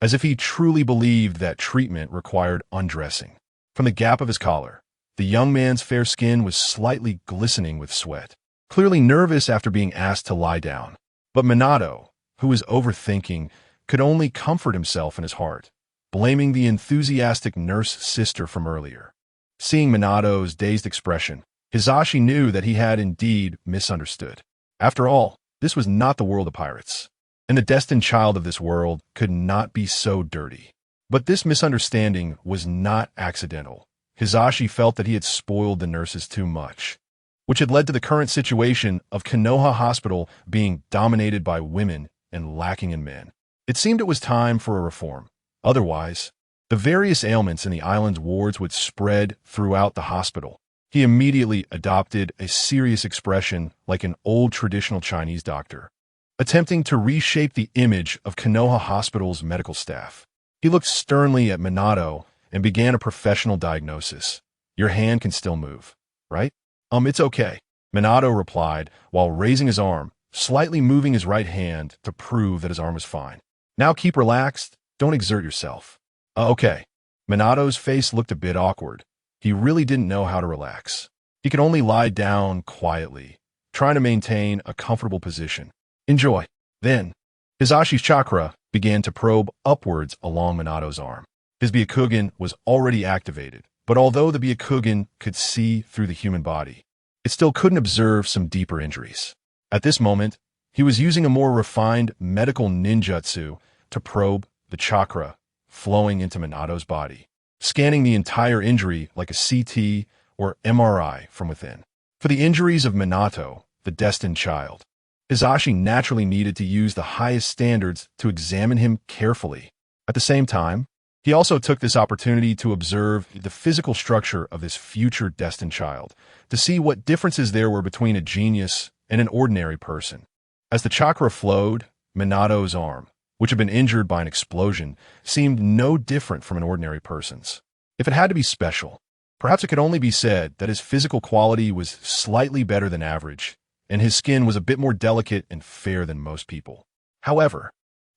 as if he truly believed that treatment required undressing. From the gap of his collar, the young man's fair skin was slightly glistening with sweat, clearly nervous after being asked to lie down. But Minato, who was overthinking, could only comfort himself in his heart, blaming the enthusiastic nurse sister from earlier. Seeing Minato's dazed expression, Hizashi knew that he had indeed misunderstood. After all, this was not the world of pirates, and the destined child of this world could not be so dirty. But this misunderstanding was not accidental. Hizashi felt that he had spoiled the nurses too much, which had led to the current situation of Konoha Hospital being dominated by women and lacking in men. It seemed it was time for a reform. Otherwise, the various ailments in the island's wards would spread throughout the hospital. He immediately adopted a serious expression like an old traditional Chinese doctor, attempting to reshape the image of Konoha Hospital's medical staff. He looked sternly at Minato and began a professional diagnosis. Your hand can still move, right? It's okay, Minato replied while raising his arm, slightly moving his right hand to prove that his arm was fine. Now keep relaxed, don't exert yourself. Okay. Minato's face looked a bit awkward. He really didn't know how to relax. He could only lie down quietly, trying to maintain a comfortable position. Enjoy. Then, Hizashi's chakra began to probe upwards along Minato's arm. His Byakugan was already activated, but although the Byakugan could see through the human body, it still couldn't observe some deeper injuries. At this moment, he was using a more refined medical ninjutsu to probe the chakra flowing into Minato's body, scanning the entire injury like a CT or MRI from within. For the injuries of Minato, the destined child, Hizashi naturally needed to use the highest standards to examine him carefully. At the same time, he also took this opportunity to observe the physical structure of this future destined child, to see what differences there were between a genius and an ordinary person. As the chakra flowed, Minato's arm, which had been injured by an explosion, seemed no different from an ordinary person's. If it had to be special, perhaps it could only be said that his physical quality was slightly better than average, and his skin was a bit more delicate and fair than most people. However,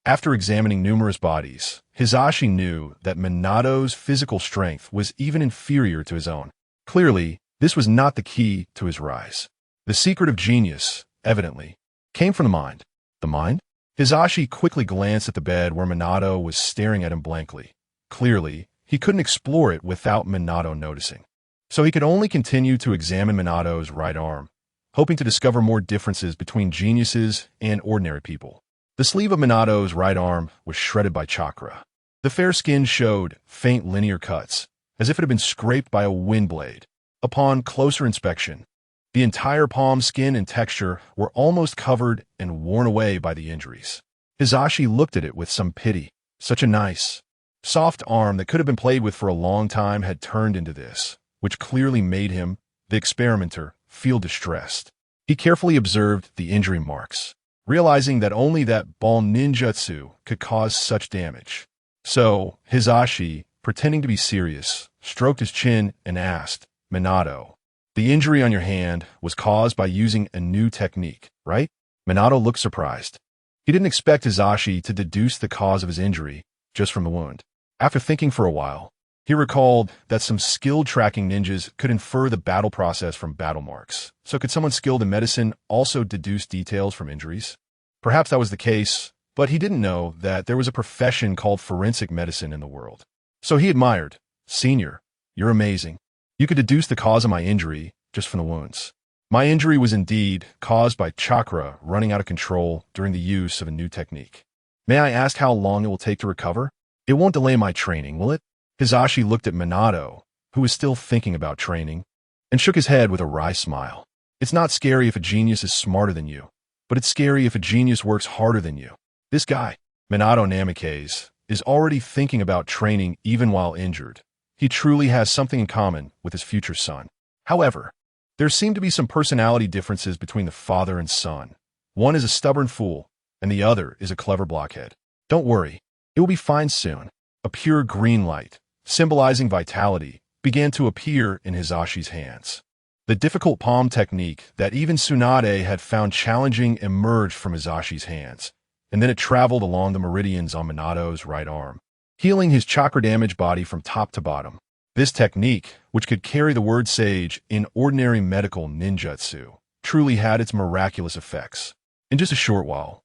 after examining numerous bodies, Hizashi knew that Minato's physical strength was even inferior to his own. Clearly, this was not the key to his rise. The secret of genius, evidently, came from the mind. The mind? Hizashi quickly glanced at the bed where Minato was staring at him blankly. Clearly, he couldn't explore it without Minato noticing. So he could only continue to examine Minato's right arm, hoping to discover more differences between geniuses and ordinary people. The sleeve of Minato's right arm was shredded by chakra. The fair skin showed faint linear cuts, as if it had been scraped by a wind blade. Upon closer inspection, the entire palm skin and texture were almost covered and worn away by the injuries. Hizashi looked at it with some pity. Such a nice, soft arm that could have been played with for a long time had turned into this, which clearly made him, the experimenter, feel distressed. He carefully observed the injury marks, realizing that only that ball ninjutsu could cause such damage. So, Hizashi, pretending to be serious, stroked his chin and asked, Minato, the injury on your hand was caused by using a new technique, right? Minato looked surprised. He didn't expect Hizashi to deduce the cause of his injury just from the wound. After thinking for a while, he recalled that some skilled tracking ninjas could infer the battle process from battle marks. So could someone skilled in medicine also deduce details from injuries? Perhaps that was the case, but he didn't know that there was a profession called forensic medicine in the world. So he admired, Senior, you're amazing. You could deduce the cause of my injury just from the wounds. My injury was indeed caused by chakra running out of control during the use of a new technique. May I ask how long it will take to recover? It won't delay my training, will it? Hizashi looked at Minato, who was still thinking about training, and shook his head with a wry smile. It's not scary if a genius is smarter than you, but it's scary if a genius works harder than you. This guy, Minato Namikaze, is already thinking about training even while injured. He truly has something in common with his future son. However, there seem to be some personality differences between the father and son. One is a stubborn fool, and the other is a clever blockhead. Don't worry, it will be fine soon. A pure green light, symbolizing vitality, began to appear in Hizashi's hands. The difficult palm technique that even Tsunade had found challenging emerged from Hizashi's hands, and then it traveled along the meridians on Minato's right arm, healing his chakra-damaged body from top to bottom. This technique, which could carry the word sage in ordinary medical ninjutsu, truly had its miraculous effects. In just a short while,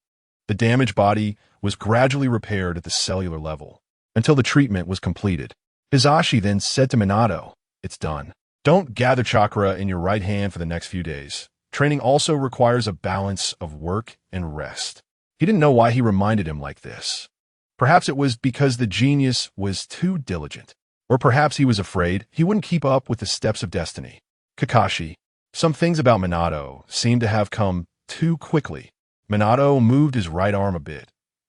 the damaged body was gradually repaired at the cellular level, until the treatment was completed. Hizashi then said to Minato, It's done. Don't gather chakra in your right hand for the next few days. Training also requires a balance of work and rest. He didn't know why he reminded him like this. Perhaps it was because the genius was too diligent. Or perhaps he was afraid he wouldn't keep up with the steps of destiny. Kakashi, some things about Minato seemed to have come too quickly. Minato moved his right arm a bit.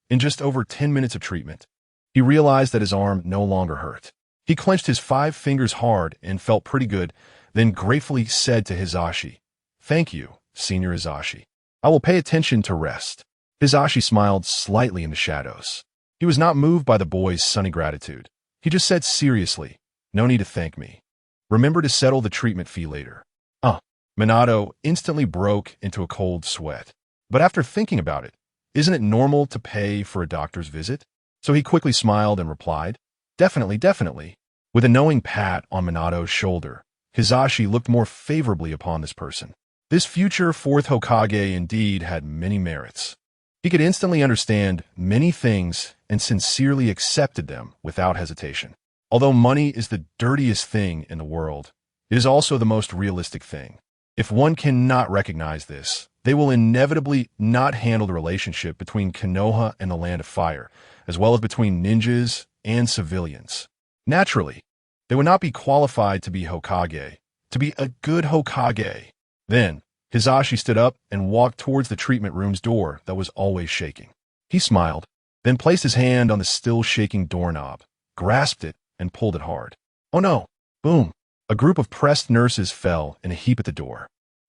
In just over 10 minutes of treatment, he realized that his arm no longer hurt. He clenched his 5 fingers hard and felt pretty good, then gratefully said to Hizashi, Thank you, Senior Hizashi. I will pay attention to rest. Hizashi smiled slightly in the shadows. He was not moved by the boy's sunny gratitude. He just said seriously, No need to thank me. Remember to settle the treatment fee later. Minato instantly broke into a cold sweat. But after thinking about it, isn't it normal to pay for a doctor's visit? So he quickly smiled and replied, Definitely, definitely. With a knowing pat on Minato's shoulder, Hizashi looked more favorably upon this person. This future 4th Hokage indeed had many merits. He could instantly understand many things and sincerely accepted them without hesitation. Although money is the dirtiest thing in the world, it is also the most realistic thing. If one cannot recognize this, they will inevitably not handle the relationship between Konoha and the Land of Fire, as well as between ninjas and civilians. Naturally, they would not be qualified to be Hokage, to be a good Hokage. Then, Hizashi stood up and walked towards the treatment room's door that was always shaking. He smiled, then placed his hand on the still shaking doorknob, grasped it, and pulled it hard. Oh no! Boom! A group of pressed nurses fell in a heap at the door.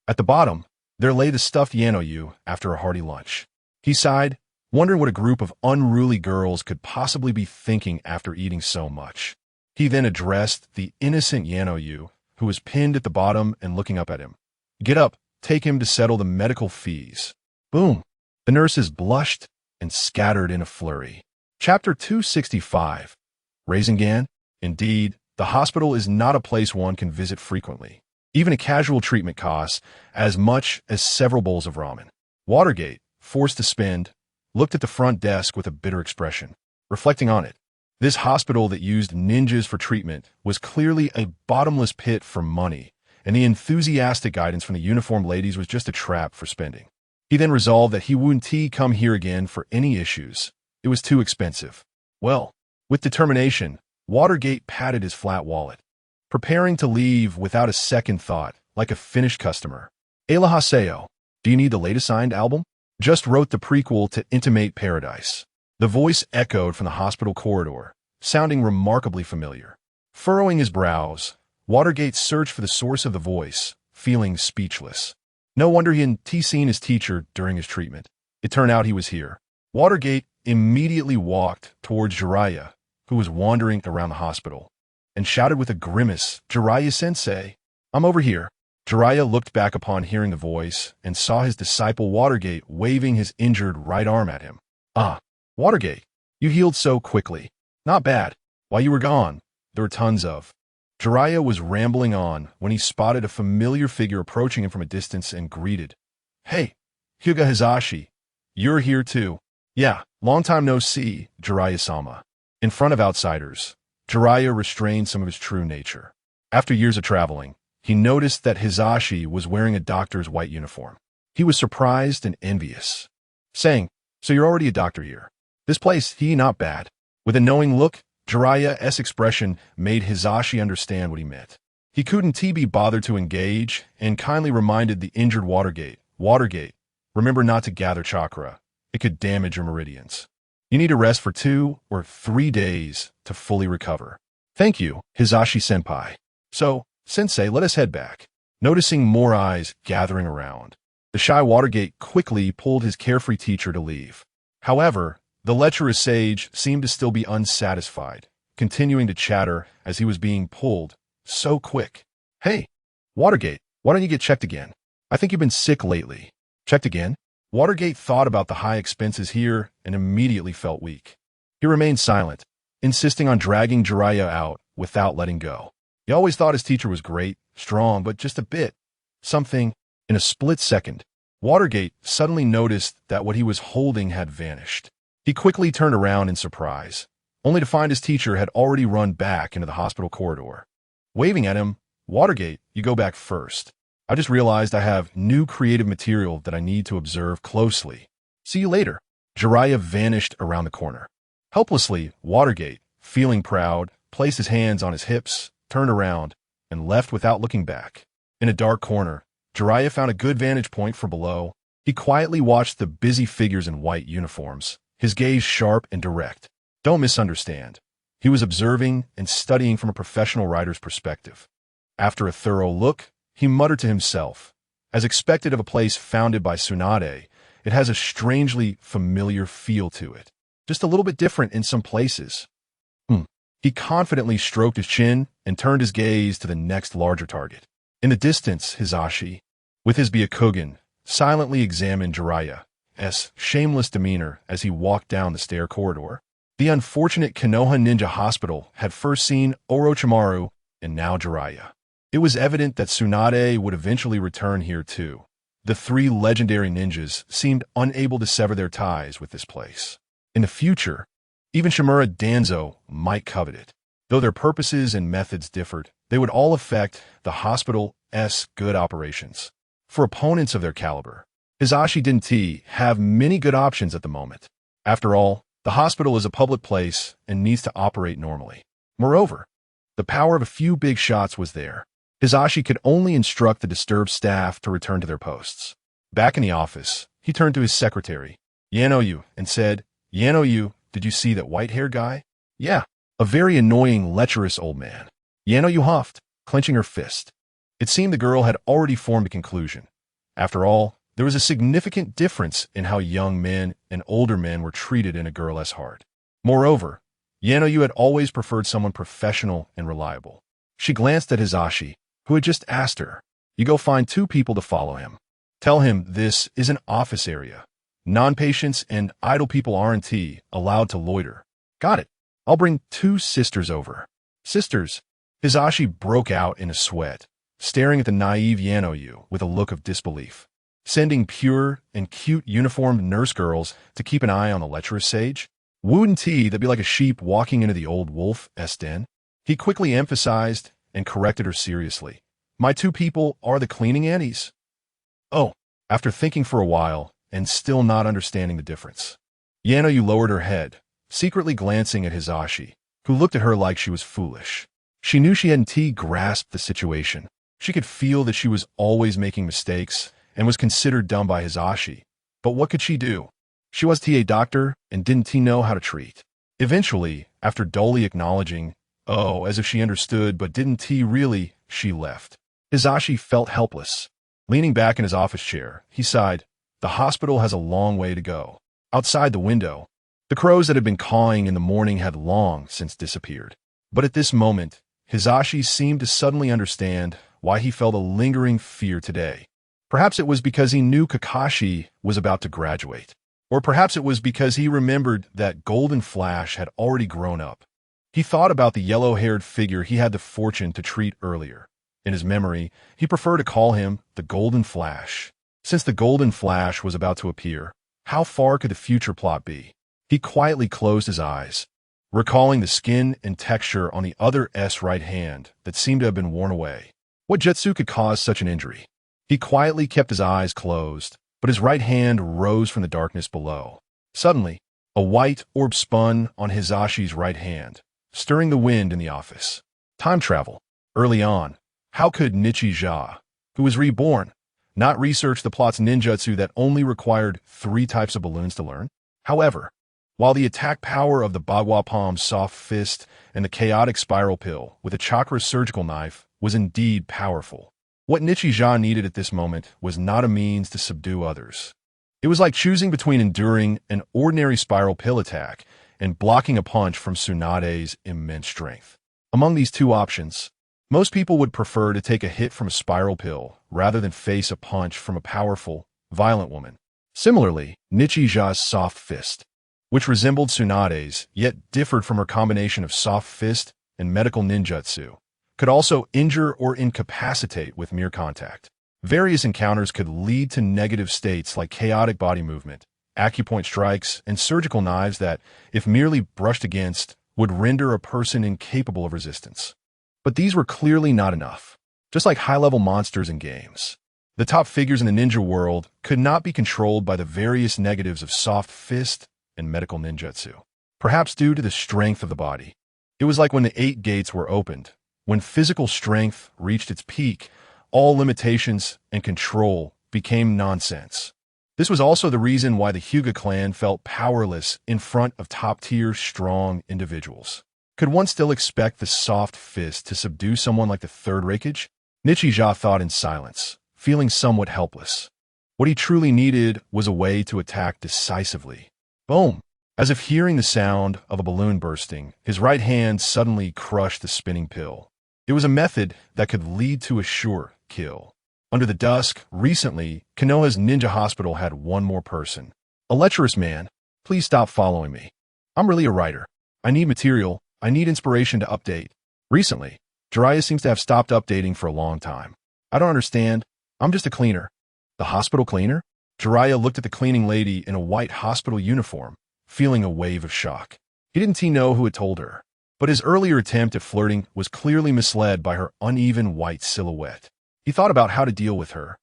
At the bottom, there lay the stuffed Yanoyu after a hearty lunch. He sighed, wondering what a group of unruly girls could possibly be thinking after eating so much. He then addressed the innocent Yanoyu, who was pinned at the bottom and looking up at him. Get up, take him to settle the medical fees. Boom! The nurses blushed and scattered in a flurry. Chapter 265. Rasengan? Indeed, the hospital is not a place one can visit frequently. Even a casual treatment costs as much as several bowls of ramen. Watergate, forced to spend, looked at the front desk with a bitter expression. Reflecting on it, this hospital that used ninjas for treatment was clearly a bottomless pit for money, and the enthusiastic guidance from the uniformed ladies was just a trap for spending. He then resolved that he wouldn't come here again for any issues. It was too expensive. Well, with determination, Watergate patted his flat wallet, preparing to leave without a second thought, like a finished customer. Haseo, do you need the latest signed album? Just wrote the prequel to Intimate Paradise. The voice echoed from the hospital corridor, sounding remarkably familiar. Furrowing his brows, Watergate searched for the source of the voice, feeling speechless. No wonder he hadn't seen his teacher during his treatment. It turned out he was here. Watergate immediately walked towards Jiraiya, who was wandering around the hospital, and shouted with a grimace, "Jiraiya-sensei, I'm over here." Jiraiya looked back upon hearing the voice and saw his disciple Watergate waving his injured right arm at him. "Ah, Watergate, you healed so quickly. Not bad. While you were gone, there were tons of..." Jiraiya was rambling on when he spotted a familiar figure approaching him from a distance and greeted, "Hey, HyugaHizashi, you're here too." "Yeah, long time no see, Jiraiya-sama." In front of outsiders, Jiraiya restrained some of his true nature. After years of traveling, he noticed that Hizashi was wearing a doctor's white uniform. He was surprised and envious, saying, "So you're already a doctor here. This place, not bad." With a knowing look, Jiraiya's expression made Hizashi understand what he meant. He couldn't be bothered to engage and kindly reminded the injured Watergate, "Watergate, remember not to gather chakra. It could damage your meridians. You need to rest for 2 or 3 days to fully recover." "Thank you, Hizashi-senpai. So, Sensei, let us head back." Noticing more eyes gathering around, the shy Watergate quickly pulled his carefree teacher to leave. However, the lecherous sage seemed to still be unsatisfied, continuing to chatter as he was being pulled. So quick. "Hey, Watergate, why don't you get checked again? I think you've been sick lately." "Checked again?" Watergate thought about the high expenses here and immediately felt weak. He remained silent, insisting on dragging Jiraiya out without letting go. He always thought his teacher was great, strong, but just a bit. Something. In a split second, Watergate suddenly noticed that what he was holding had vanished. He quickly turned around in surprise, only to find his teacher had already run back into the hospital corridor. Waving at him, "Watergate, you go back first. I just realized I have new creative material that I need to observe closely. See you later." Jiraiya vanished around the corner. Helplessly, Watergate, feeling proud, placed his hands on his hips, turned around, and left without looking back. In a dark corner, Jiraiya found a good vantage point from below. He quietly watched the busy figures in white uniforms, his gaze sharp and direct. Don't misunderstand. He was observing and studying from a professional writer's perspective. After a thorough look, he muttered to himself, "As expected of a place founded by Tsunade, it has a strangely familiar feel to it. Just a little bit different in some places." He confidently stroked his chin and turned his gaze to the next larger target. In the distance, Hizashi, with his Byakugan, silently examined Jiraiya's shameless demeanor as he walked down the stair corridor. The unfortunate Konoha Ninja Hospital had first seen Orochimaru and now Jiraiya. It was evident that Tsunade would eventually return here too. The 3 legendary ninjas seemed unable to sever their ties with this place. In the future, even Shimura Danzo might covet it. Though their purposes and methods differed, they would all affect the hospital's good operations. For opponents of their caliber, Hizashi didn't have many good options at the moment. After all, the hospital is a public place and needs to operate normally. Moreover, the power of a few big shots was there. Hizashi could only instruct the disturbed staff to return to their posts. Back in the office, he turned to his secretary, Yanoyu, and said, "Yanoyu, did you see that white-haired guy?" "Yeah, a very annoying, lecherous old man." Yanoyu huffed, clenching her fist. It seemed the girl had already formed a conclusion. After all, there was a significant difference in how young men and older men were treated in a girl's heart. Moreover, Yanoyu had always preferred someone professional and reliable. She glanced at Hizashi, who had just asked her, "You go find 2 people to follow him. Tell him this is an office area. Non-patients and idle people aren't allowed to loiter." "Got it. I'll bring 2 sisters over." "Sisters?" Hizashi broke out in a sweat, staring at the naive Yanoyu with a look of disbelief. sending pure and cute uniformed nurse girls to keep an eye on the lecherous sage? Wouldn't he that be like a sheep walking into the old wolf's den? He quickly emphasized and corrected her seriously. My two people are the cleaning aunties. Oh, after thinking for a while and still not understanding the difference. Yanoyu lowered her head, secretly glancing at Hizashi, who looked at her like she was foolish. She knew she hadn't grasped the situation. She could feel that she was always making mistakes and was considered dumb by Hizashi. But what could she do? She was a doctor and didn't know how to treat. Eventually, after dully acknowledging, oh, as if she understood but didn't really, she left. Hizashi felt helpless. Leaning back in his office chair, he sighed. The hospital has a long way to go. Outside the window, the crows that had been cawing in the morning had long since disappeared. But at this moment, Hizashi seemed to suddenly understand why he felt a lingering fear today. Perhaps it was because he knew Kakashi was about to graduate. Or perhaps it was because he remembered that Golden Flash had already grown up. He thought about the yellow-haired figure he had the fortune to treat earlier. In his memory, he preferred to call him the Golden Flash. Since the Golden Flash was about to appear, how far could the future plot be? He quietly closed his eyes, recalling the skin and texture on the other's right hand that seemed to have been worn away. What jutsu could cause such an injury? He quietly kept his eyes closed, but his right hand rose from the darkness below. Suddenly, a white orb spun on Hizashi's right hand, stirring the wind in the office. Time travel. Early on, how could Nichijou, who was reborn, not research the plot's ninjutsu that only required 3 types of balloons to learn? However, while the attack power of the Bagua Palm's soft fist and the chaotic spiral pill with a chakra surgical knife was indeed powerful, what Nichijou needed at this moment was not a means to subdue others. It was like choosing between enduring an ordinary spiral pill attack and blocking a punch from Tsunade's immense strength. Among these two options, most people would prefer to take a hit from a spiral pill rather than face a punch from a powerful, violent woman. Similarly, Nichijou's soft fist, which resembled Tsunade's yet differed from her combination of soft fist and medical ninjutsu, could also injure or incapacitate with mere contact. Various encounters could lead to negative states like chaotic body movement, acupoint strikes, and surgical knives that, if merely brushed against, would render a person incapable of resistance. But these were clearly not enough. Just like high-level monsters in games, the top figures in the ninja world could not be controlled by the various negatives of soft fist and medical ninjutsu, perhaps due to the strength of the body. It was like when the 8 gates were opened. When physical strength reached its peak, all limitations and control became nonsense. This was also the reason why the Hyuga clan felt powerless in front of top-tier, strong individuals. Could one still expect the soft fist to subdue someone like the Third Raikage? Nichijou thought in silence, feeling somewhat helpless. What he truly needed was a way to attack decisively. Boom! As if hearing the sound of a balloon bursting, his right hand suddenly crushed the spinning pill. It was a method that could lead to a sure kill. Under the dusk, recently, Konoha's ninja hospital had one more person. A lecherous man. Please stop following me. I'm really a writer. I need material. I need inspiration to update. Recently, Jiraiya seems to have stopped updating for a long time. I don't understand. I'm just a cleaner. The hospital cleaner? Jiraiya looked at the cleaning lady in a white hospital uniform, feeling a wave of shock. He didn't know who had told her, but his earlier attempt at flirting was clearly misled by her uneven white silhouette. He thought about how to deal with her,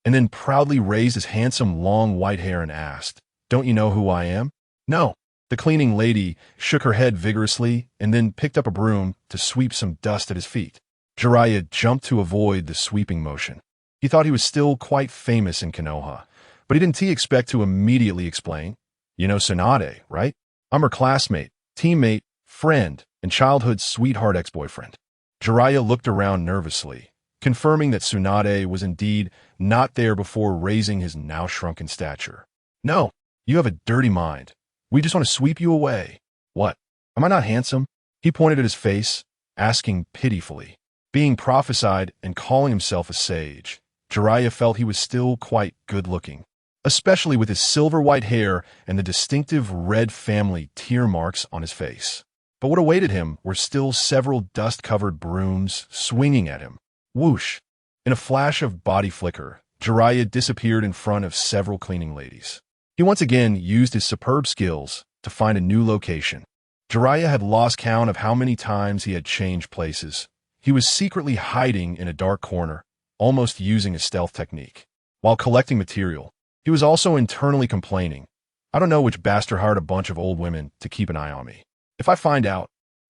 and then proudly raised his handsome long white hair and asked, "Don't you know who I am?" "No." The cleaning lady shook her head vigorously and then picked up a broom to sweep some dust at his feet. Jiraiya jumped to avoid the sweeping motion. He thought he was still quite famous in Konoha, but he didn't expect to immediately explain. "You know Tsunade, right? I'm her classmate, teammate, friend, and childhood sweetheart ex-boyfriend." Jiraiya looked around nervously, confirming that Tsunade was indeed not there before raising his now shrunken stature. "No, you have a dirty mind. We just want to sweep you away." "What? Am I not handsome?" He pointed at his face, asking pitifully. Being prophesied and calling himself a sage, Jiraiya felt he was still quite good-looking, especially with his silver white hair and the distinctive red family tear marks on his face. But what awaited him were still several dust-covered brooms swinging at him. Whoosh! In a flash of body flicker, Jiraiya disappeared in front of several cleaning ladies. He once again used his superb skills to find a new location. Jiraiya had lost count of how many times he had changed places. He was secretly hiding in a dark corner, almost using a stealth technique. While collecting material, he was also internally complaining. I don't know which bastard hired a bunch of old women to keep an eye on me. If I find out,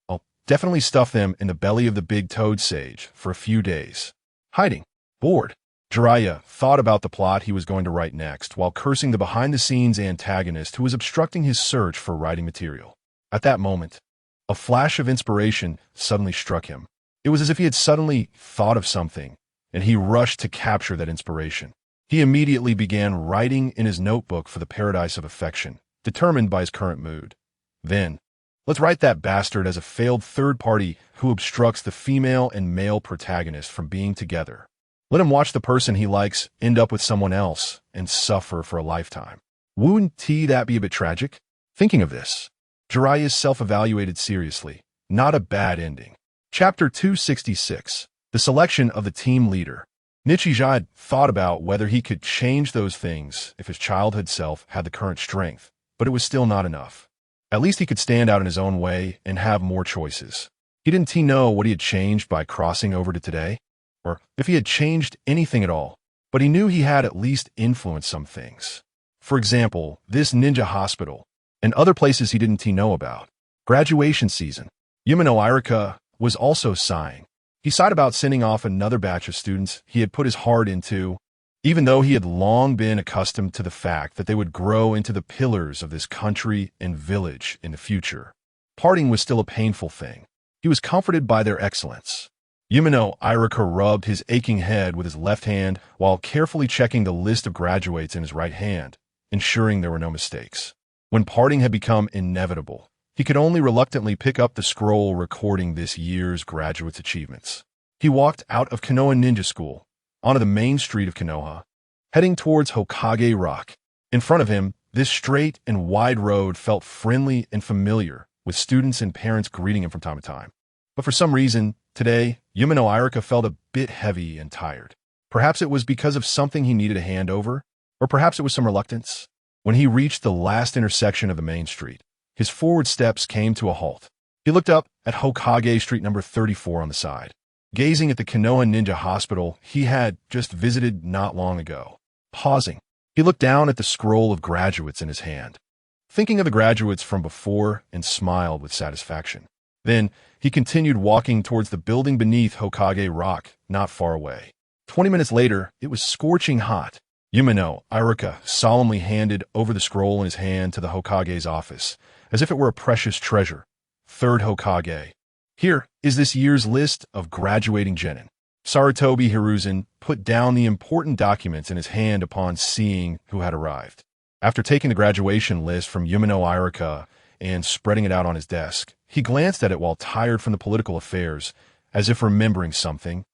I'll definitely stuff them in the belly of the big toad sage for a few days. Hiding. Bored. Jiraiya thought about the plot he was going to write next while cursing the behind-the-scenes antagonist who was obstructing his search for writing material. At that moment, a flash of inspiration suddenly struck him. It was as if he had suddenly thought of something, and he rushed to capture that inspiration. He immediately began writing in his notebook for the Paradise of Affection, determined by his current mood. Then, let's write that bastard as a failed third party who obstructs the female and male protagonist from being together. Let him watch the person he likes end up with someone else and suffer for a lifetime. Wouldn't that be a bit tragic? Thinking of this, Jiraiya self-evaluated seriously. Not a bad ending. Chapter 266. The Selection of the Team Leader. Nichijou had thought about whether he could change those things if his childhood self had the current strength, but it was still not enough. At least he could stand out in his own way and have more choices. He didn't know what he had changed by crossing over to today, or if he had changed anything at all, but he knew he had at least influenced some things. For example, this ninja hospital, and other places he didn't know about. Graduation season. Yumino Irika was also sighing. He sighed about sending off another batch of students he had put his heart into, even though he had long been accustomed to the fact that they would grow into the pillars of this country and village in the future. Parting was still a painful thing. He was comforted by their excellence. Yumino Irika rubbed his aching head with his left hand while carefully checking the list of graduates in his right hand, ensuring there were no mistakes. When parting had become inevitable, he could only reluctantly pick up the scroll recording this year's graduates' achievements. He walked out of Konoha Ninja School, onto the main street of Konoha, heading towards Hokage Rock. In front of him, this straight and wide road felt friendly and familiar, with students and parents greeting him from time to time. But for some reason, today, Yumino Irika felt a bit heavy and tired. Perhaps it was because of something he needed to hand over, or perhaps it was some reluctance. When he reached the last intersection of the main street, his forward steps came to a halt. He looked up at Hokage Street number 34 on the side, gazing at the Konoha Ninja Hospital he had just visited not long ago. Pausing, he looked down at the scroll of graduates in his hand, thinking of the graduates from before, and smiled with satisfaction. Then, he continued walking towards the building beneath Hokage Rock, not far away. 20 minutes later, it was scorching hot. Yumino Irika solemnly handed over the scroll in his hand to the Hokage's office, as if it were a precious treasure. Third Hokage. Here is this year's list of graduating genin. Sarutobi Hiruzen put down the important documents in his hand upon seeing who had arrived. After taking the graduation list from Yumino Irika and spreading it out on his desk, he glanced at it while tired from the political affairs, as if remembering something.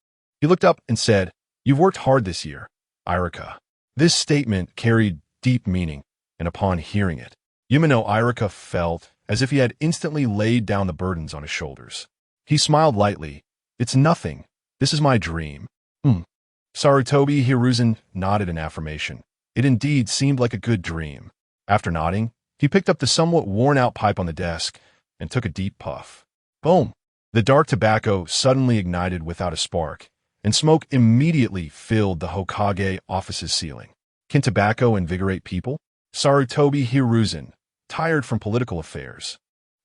He looked up and said, "You've worked hard this year, Irika." This statement carried deep meaning, and upon hearing it, Yumino Irika felt as if he had instantly laid down the burdens on his shoulders. He smiled lightly. "It's nothing. This is my dream." Sarutobi Hiruzen nodded in affirmation. It indeed seemed like a good dream. After nodding, he picked up the somewhat worn-out pipe on the desk and took a deep puff. Boom! The dark tobacco suddenly ignited without a spark, and smoke immediately filled the Hokage office's ceiling. Can tobacco invigorate people? Sarutobi Hiruzen, tired from political affairs,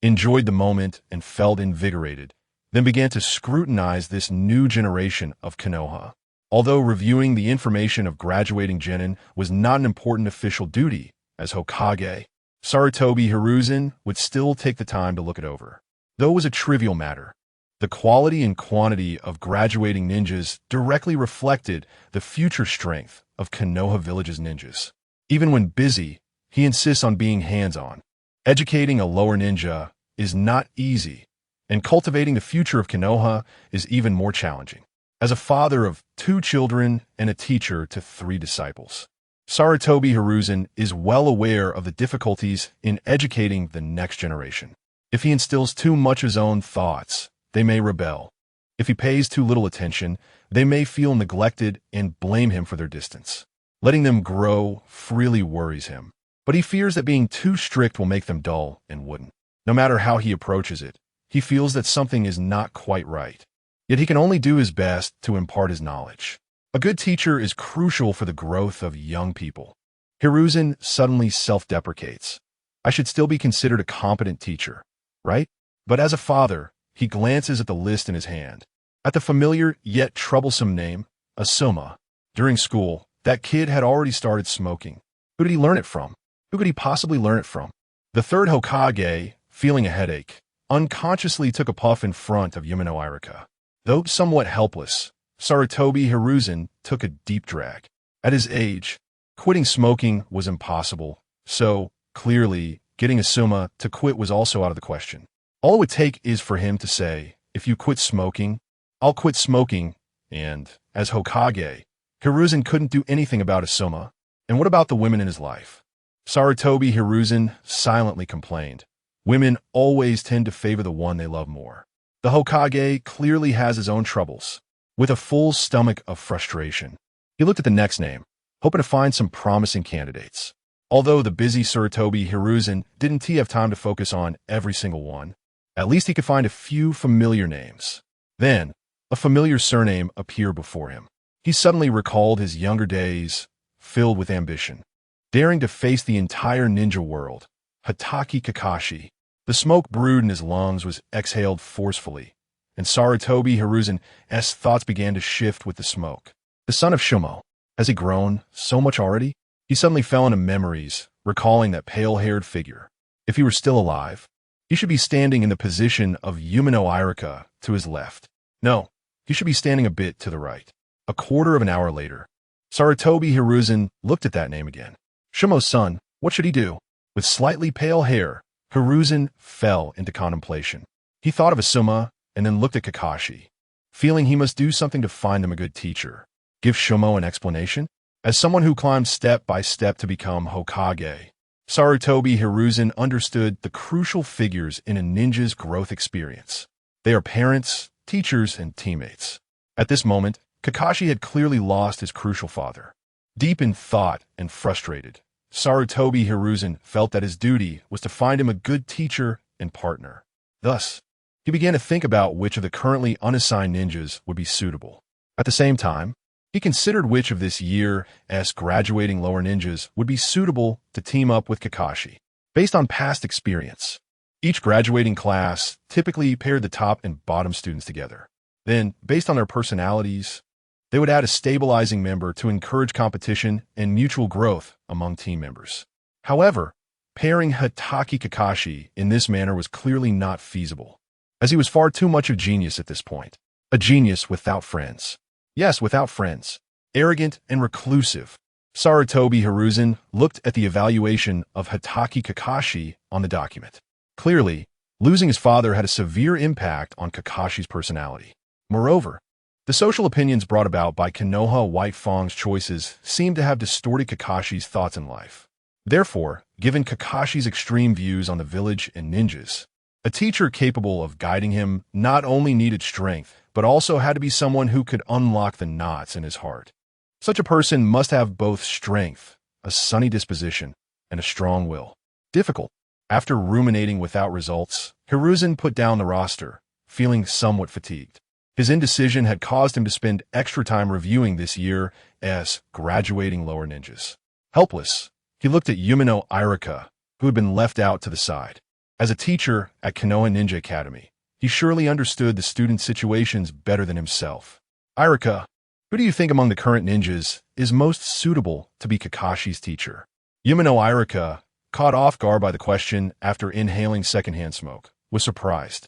enjoyed the moment and felt invigorated, then began to scrutinize this new generation of Konoha. Although reviewing the information of graduating genin was not an important official duty as Hokage, Sarutobi Hiruzen would still take the time to look it over. Though it was a trivial matter, the quality and quantity of graduating ninjas directly reflected the future strength of Konoha Village's ninjas. Even when busy, he insists on being hands-on. Educating a lower ninja is not easy, and cultivating the future of Konoha is even more challenging. As a father of 2 children and a teacher to 3 disciples, Sarutobi Hiruzen is well aware of the difficulties in educating the next generation. If he instills too much of his own thoughts, they may rebel. If he pays too little attention, they may feel neglected and blame him for their distance. Letting them grow freely worries him, but he fears that being too strict will make them dull and wooden. No matter how he approaches it, he feels that something is not quite right. Yet he can only do his best to impart his knowledge. A good teacher is crucial for the growth of young people. Hiruzen suddenly self-deprecates. I should still be considered a competent teacher, right? But as a father, he glances at the list in his hand. At the familiar yet troublesome name, Asuma. During school, that kid had already started smoking. Who did he learn it from? Who could he possibly learn it from? The third Hokage, feeling a headache, unconsciously took a puff in front of Yumino Irika. Though somewhat helpless, Sarutobi Hiruzen took a deep drag. At his age, quitting smoking was impossible, so, clearly, getting Asuma to quit was also out of the question. All it would take is for him to say, if you quit smoking, I'll quit smoking, and, as Hokage, Hiruzen couldn't do anything about Asuma. And what about the women in his life? Sarutobi Hiruzen silently complained. Women always tend to favor the one they love more. The Hokage clearly has his own troubles. With a full stomach of frustration, he looked at the next name, hoping to find some promising candidates. Although the busy Sarutobi Hiruzen didn't have time to focus on every single one, at least he could find a few familiar names. Then, a familiar surname appeared before him. He suddenly recalled his younger days, filled with ambition, daring to face the entire ninja world. Hitaki Kakashi. The smoke brewed in his lungs was exhaled forcefully, and Sarutobi Hiruzen's thoughts began to shift with the smoke. The son of Shumo. Has he grown so much already? He suddenly fell into memories, recalling that pale-haired figure. If he were still alive, he should be standing in the position of Yumino Irika to his left. No, he should be standing a bit to the right. A quarter of an hour later, Sarutobi Hiruzen looked at that name again. Shumo's son, what should he do? With slightly pale hair, Hiruzen fell into contemplation. He thought of Asuma and then looked at Kakashi, feeling he must do something to find him a good teacher. Give Shumo an explanation? As someone who climbed step by step to become Hokage, Sarutobi Hiruzen understood the crucial figures in a ninja's growth experience. They are parents, teachers, and teammates. At this moment, Kakashi had clearly lost his crucial father. Deep in thought and frustrated, Sarutobi Hiruzen felt that his duty was to find him a good teacher and partner. Thus, he began to think about which of the currently unassigned ninjas would be suitable. At the same time, he considered which of this year's graduating lower ninjas would be suitable to team up with Kakashi. Based on past experience, each graduating class typically paired the top and bottom students together. Then, based on their personalities, they would add a stabilizing member to encourage competition and mutual growth among team members. However, pairing Hitaki Kakashi in this manner was clearly not feasible, as he was far too much of a genius at this point. A genius without friends. Yes, without friends. Arrogant and reclusive. Sarutobi Hiruzen looked at the evaluation of Hitaki Kakashi on the document. Clearly, losing his father had a severe impact on Kakashi's personality. Moreover, the social opinions brought about by Konoha White Fang's choices seemed to have distorted Kakashi's thoughts in life. Therefore, given Kakashi's extreme views on the village and ninjas, a teacher capable of guiding him not only needed strength, but also had to be someone who could unlock the knots in his heart. Such a person must have both strength, a sunny disposition, and a strong will. Difficult. After ruminating without results, Hiruzen put down the roster, feeling somewhat fatigued. His indecision had caused him to spend extra time reviewing this year's graduating lower ninjas. Helpless, he looked at Yumino Irika, who had been left out to the side. As a teacher at Konoha Ninja Academy, he surely understood the students' situations better than himself. Irika, who do you think among the current ninjas is most suitable to be Kakashi's teacher? Yumino Irika, caught off guard by the question after inhaling secondhand smoke, was surprised.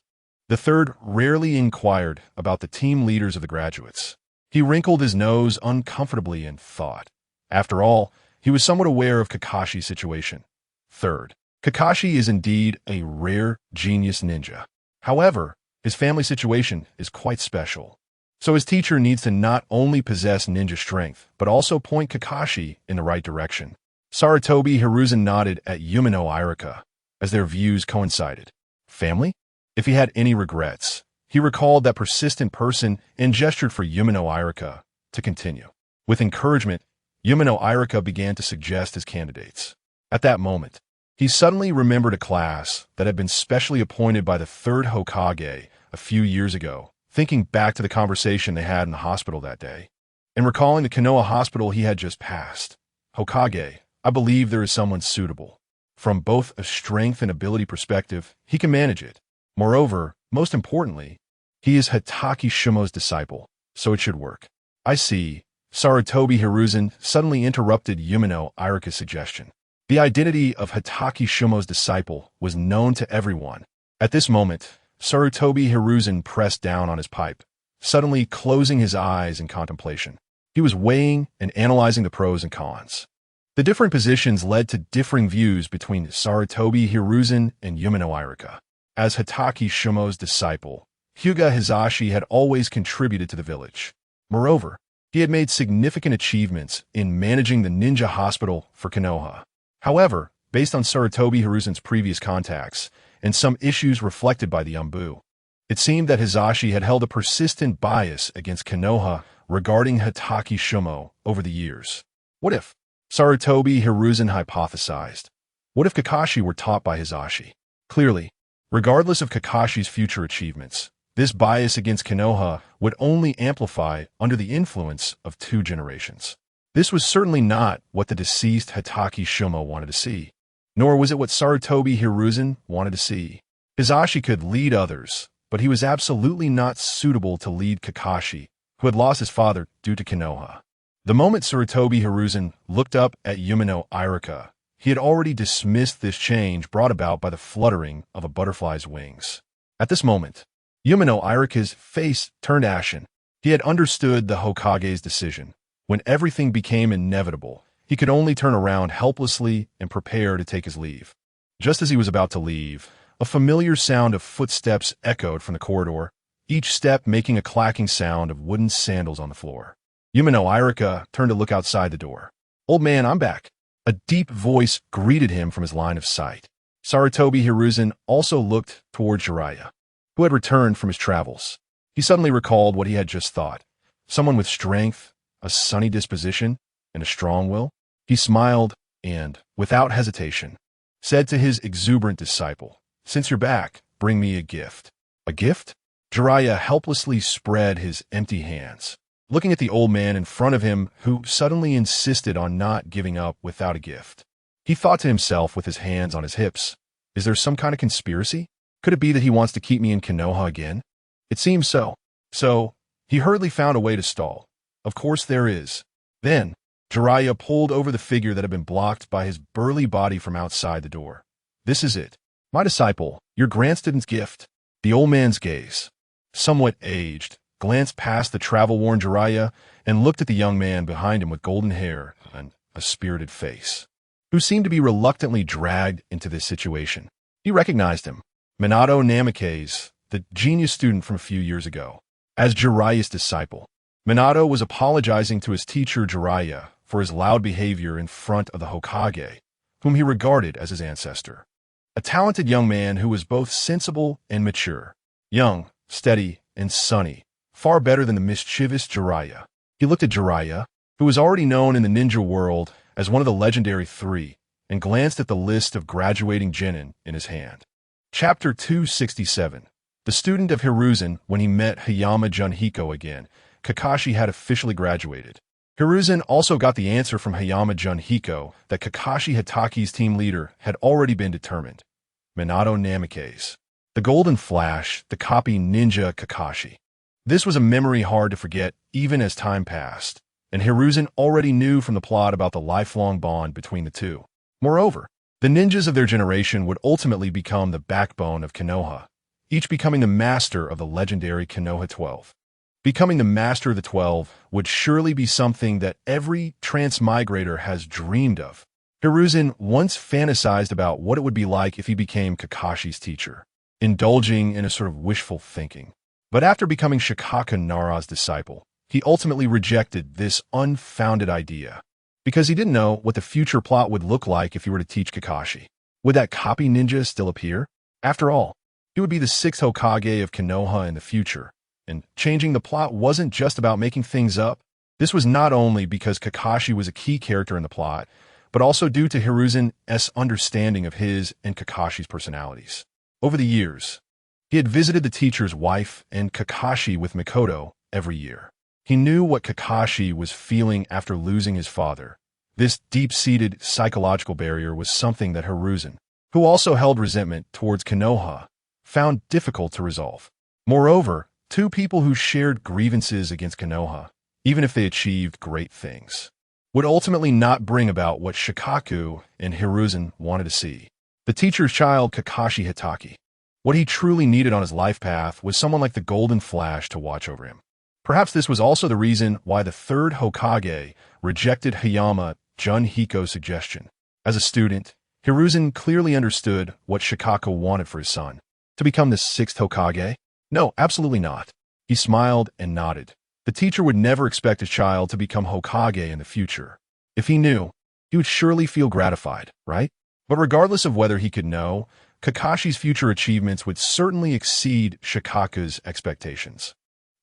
The third rarely inquired about the team leaders of the graduates. He wrinkled his nose uncomfortably and thought. After all, he was somewhat aware of Kakashi's situation. Third, Kakashi is indeed a rare genius ninja. However, his family situation is quite special. So his teacher needs to not only possess ninja strength, but also point Kakashi in the right direction. Sarutobi Hiruzen nodded at Yumino Irika as their views coincided. Family? If he had any regrets, He recalled that persistent person and gestured for Yumino Irika to continue. With encouragement, Yumino Irika began to suggest his candidates. At that moment, he suddenly remembered a class that had been specially appointed by the third Hokage a few years ago, thinking back to the conversation they had in the hospital that day, and recalling the Konoha hospital he had just passed. Hokage, I believe there is someone suitable. From both a strength and ability perspective, he can manage it. Moreover, most importantly, he is Hitachi Shumo's disciple, so it should work. I see. Sarutobi Hiruzen suddenly interrupted Yumino Irika's suggestion. The identity of Hitachi Shumo's disciple was known to everyone. At this moment, Sarutobi Hiruzen pressed down on his pipe, suddenly closing his eyes in contemplation. He was weighing and analyzing the pros and cons. The different positions led to differing views between Sarutobi Hiruzen and Yumino Irika. As Hitachi Shumo's disciple, HyugaHizashi had always contributed to the village. Moreover, he had made significant achievements in managing the ninja hospital for Konoha. However, based on Sarutobi Hiruzen's previous contacts and some issues reflected by the Umbu, it seemed that Hizashi had held a persistent bias against Konoha regarding Hitachi Shumo over the years. What if? Sarutobi Hiruzen hypothesized. What if Kakashi were taught by Hizashi? Clearly, regardless of Kakashi's future achievements, this bias against Konoha would only amplify under the influence of 2 generations. This was certainly not what the deceased Hitachi Shumo wanted to see, nor was it what Sarutobi Hiruzen wanted to see. Hizashi could lead others, but he was absolutely not suitable to lead Kakashi, who had lost his father due to Konoha. The moment Sarutobi Hiruzen looked up at Yumino Irika, he had already dismissed this change brought about by the fluttering of a butterfly's wings. At this moment, Yumino Irika's face turned ashen. He had understood the Hokage's decision. When everything became inevitable, he could only turn around helplessly and prepare to take his leave. Just as he was about to leave, a familiar sound of footsteps echoed from the corridor, each step making a clacking sound of wooden sandals on the floor. Yumino Irika turned to look outside the door. "Old man, I'm back." A deep voice greeted him from his line of sight. Sarutobi Hiruzen also looked toward Jiraiya, who had returned from his travels. He suddenly recalled what he had just thought. Someone with strength, a sunny disposition, and a strong will. He smiled and, without hesitation, said to his exuberant disciple, "Since you're back, bring me a gift." A gift? Jiraiya helplessly spread his empty hands, looking at the old man in front of him who suddenly insisted on not giving up without a gift. He thought to himself with his hands on his hips, "Is there some kind of conspiracy? Could it be that he wants to keep me in Konoha again?" It seems so. So, he hurriedly found a way to stall. Of course there is. Then, Jiraiya pulled over the figure that had been blocked by his burly body from outside the door. "This is it. My disciple, your grandstudent's gift." The old man's gaze, somewhat aged, glanced past the travel-worn Jiraiya and looked at the young man behind him with golden hair and a spirited face, who seemed to be reluctantly dragged into this situation. He recognized him, Minato Namikaze, the genius student from a few years ago. As Jiraiya's disciple, Minato was apologizing to his teacher Jiraiya for his loud behavior in front of the Hokage, whom he regarded as his ancestor. A talented young man who was both sensible and mature, young, steady, and sunny, far better than the mischievous Jiraiya. He looked at Jiraiya, who was already known in the ninja world as one of the legendary 3, and glanced at the list of graduating genin in his hand. Chapter 267. The student of Hiruzen when he met Hayama Junhiko again. Kakashi had officially graduated. Hiruzen also got the answer from Hayama Junhiko that Kakashi Hitachi's team leader had already been determined. Minato Namikaze. The Golden Flash, the copy ninja Kakashi. This was a memory hard to forget even as time passed, and Hiruzen already knew from the plot about the lifelong bond between the two. Moreover, the ninjas of their generation would ultimately become the backbone of Konoha, each becoming the master of the legendary Konoha 12. Becoming the master of the 12 would surely be something that every transmigrator has dreamed of. Hiruzen once fantasized about what it would be like if he became Kakashi's teacher, indulging in a sort of wishful thinking. But after becoming Shikaka Nara's disciple, he ultimately rejected this unfounded idea, because he didn't know what the future plot would look like if he were to teach Kakashi. Would that copy ninja still appear? After all, He would be the sixth Hokage of Konoha in the future, and changing the plot wasn't just about making things up. This was not only because Kakashi was a key character in the plot, but also due to Hiruzen's understanding of his and Kakashi's personalities. Over the years, he had visited the teacher's wife and Kakashi with Mikoto every year. He knew what Kakashi was feeling after losing his father. This deep-seated psychological barrier was something that Hiruzen, who also held resentment towards Konoha, found difficult to resolve. Moreover, two people who shared grievances against Konoha, even if they achieved great things, would ultimately not bring about what Shikaku and Hiruzen wanted to see. The teacher's child, Kakashi Hitaki. What he truly needed on his life path was someone like the Golden Flash to watch over him. Perhaps this was also the reason why the third Hokage rejected Hayama Junhiko's suggestion. As a student, Hiruzen clearly understood what Shikaku wanted for his son. To become the sixth Hokage? No, absolutely not. He smiled and nodded. The teacher would never expect his child to become Hokage in the future. If he knew, he would surely feel gratified, right? But regardless of whether he could know, Kakashi's future achievements would certainly exceed Shikaku's expectations.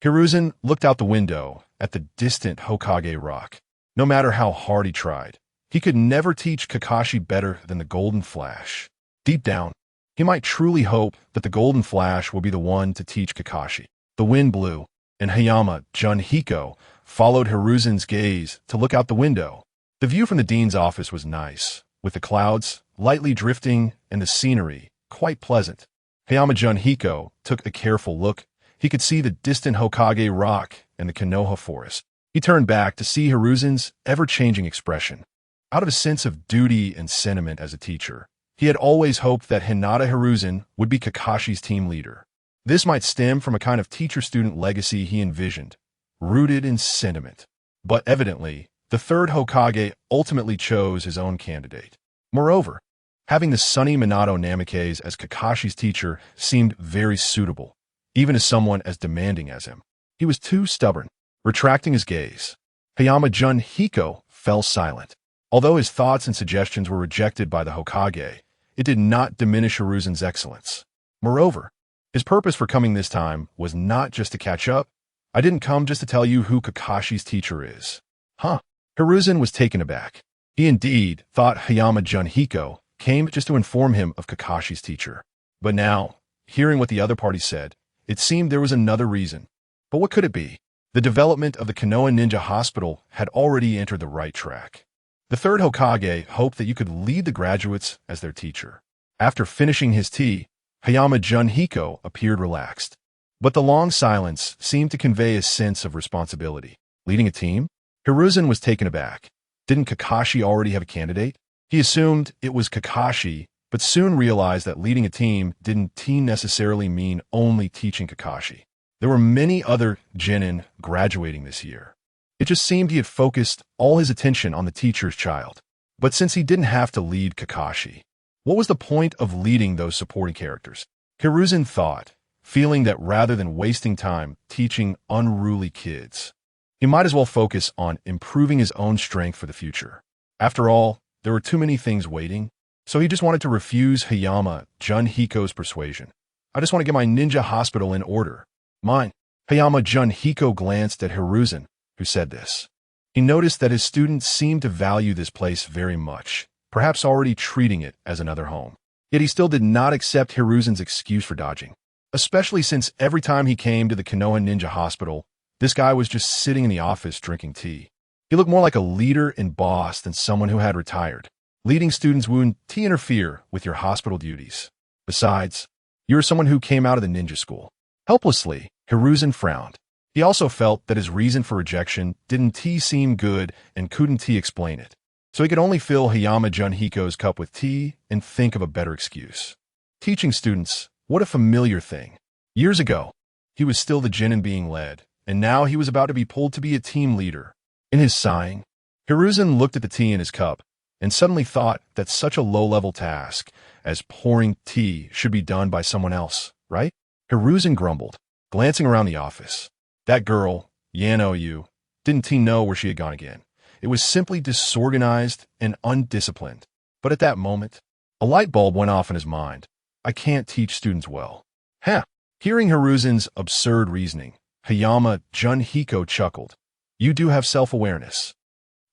Hiruzen looked out the window at the distant Hokage Rock. No matter how hard he tried, he could never teach Kakashi better than the Golden Flash. Deep down, he might truly hope that the Golden Flash will be the one to teach Kakashi. The wind blew, and Hayama Junhiko followed Hiruzen's gaze to look out the window. The view from the dean's office was nice, with the clouds lightly drifting and the scenery quite pleasant. Hayama Junhiko took a careful look. He could see the distant Hokage Rock and the Konoha forest. He turned back to see Hiruzen's ever-changing expression. Out of a sense of duty and sentiment as a teacher, he had always hoped that Hinata Hiruzen would be Kakashi's team leader. This might stem from a kind of teacher-student legacy he envisioned, rooted in sentiment. But evidently, the third Hokage ultimately chose his own candidate. Moreover, having the sunny Minato Namikaze as Kakashi's teacher seemed very suitable, even as someone as demanding as him. He was too stubborn. Retracting his gaze, Hayama Junhiko fell silent. Although his thoughts and suggestions were rejected by the Hokage, it did not diminish Hiruzen's excellence. Moreover, his purpose for coming this time was not just to catch up. I didn't come just to tell you who Kakashi's teacher is. Huh? Hiruzen was taken aback. He indeed thought Hayama Junhiko came just to inform him of Kakashi's teacher. But now, hearing what the other party said, it seemed there was another reason. But what could it be? The development of the Konoha Ninja Hospital had already entered the right track. The third Hokage hoped that you could lead the graduates as their teacher. After finishing his tea, Hayama Junhiko appeared relaxed. But the long silence seemed to convey a sense of responsibility. Leading a team? Hiruzen was taken aback. Didn't Kakashi already have a candidate? He assumed it was Kakashi, but soon realized that leading a team didn't necessarily mean only teaching Kakashi. There were many other genin graduating this year. It just seemed he had focused all his attention on the teacher's child. But since he didn't have to lead Kakashi, what was the point of leading those supporting characters? Hiruzen thought, feeling that rather than wasting time teaching unruly kids, he might as well focus on improving his own strength for the future. After all, there were too many things waiting, so he just wanted to refuse Hayama Junhiko's persuasion. I just want to get my ninja hospital in order. Mine. Hayama Junhiko glanced at Hiruzen, who said this. He noticed that his students seemed to value this place very much, perhaps already treating it as another home. Yet he still did not accept Hiruzen's excuse for dodging, especially since every time he came to the Konoha Ninja Hospital, this guy was just sitting in the office drinking tea. He looked more like a leader and boss than someone who had retired. Leading students wouldn't interfere with your hospital duties. Besides, you were someone who came out of the ninja school. Helplessly, Hiruzen frowned. He also felt that his reason for rejection didn't seem good and couldn't explain it. So he could only fill Hayama Junhiko's cup with tea and think of a better excuse. Teaching students, what a familiar thing. Years ago, he was still the genin being led, and now he was about to be pulled to be a team leader. In his sighing, Hiruzen looked at the tea in his cup and suddenly thought that such a low-level task as pouring tea should be done by someone else, right? Hiruzen grumbled, glancing around the office. That girl, Yano Yu, didn't know where she had gone again. It was simply disorganized and undisciplined. But at that moment, a light bulb went off in his mind. I can't teach students well. Heh. Hearing Hiruzen's absurd reasoning, Hayama Junhiko chuckled. You do have self-awareness.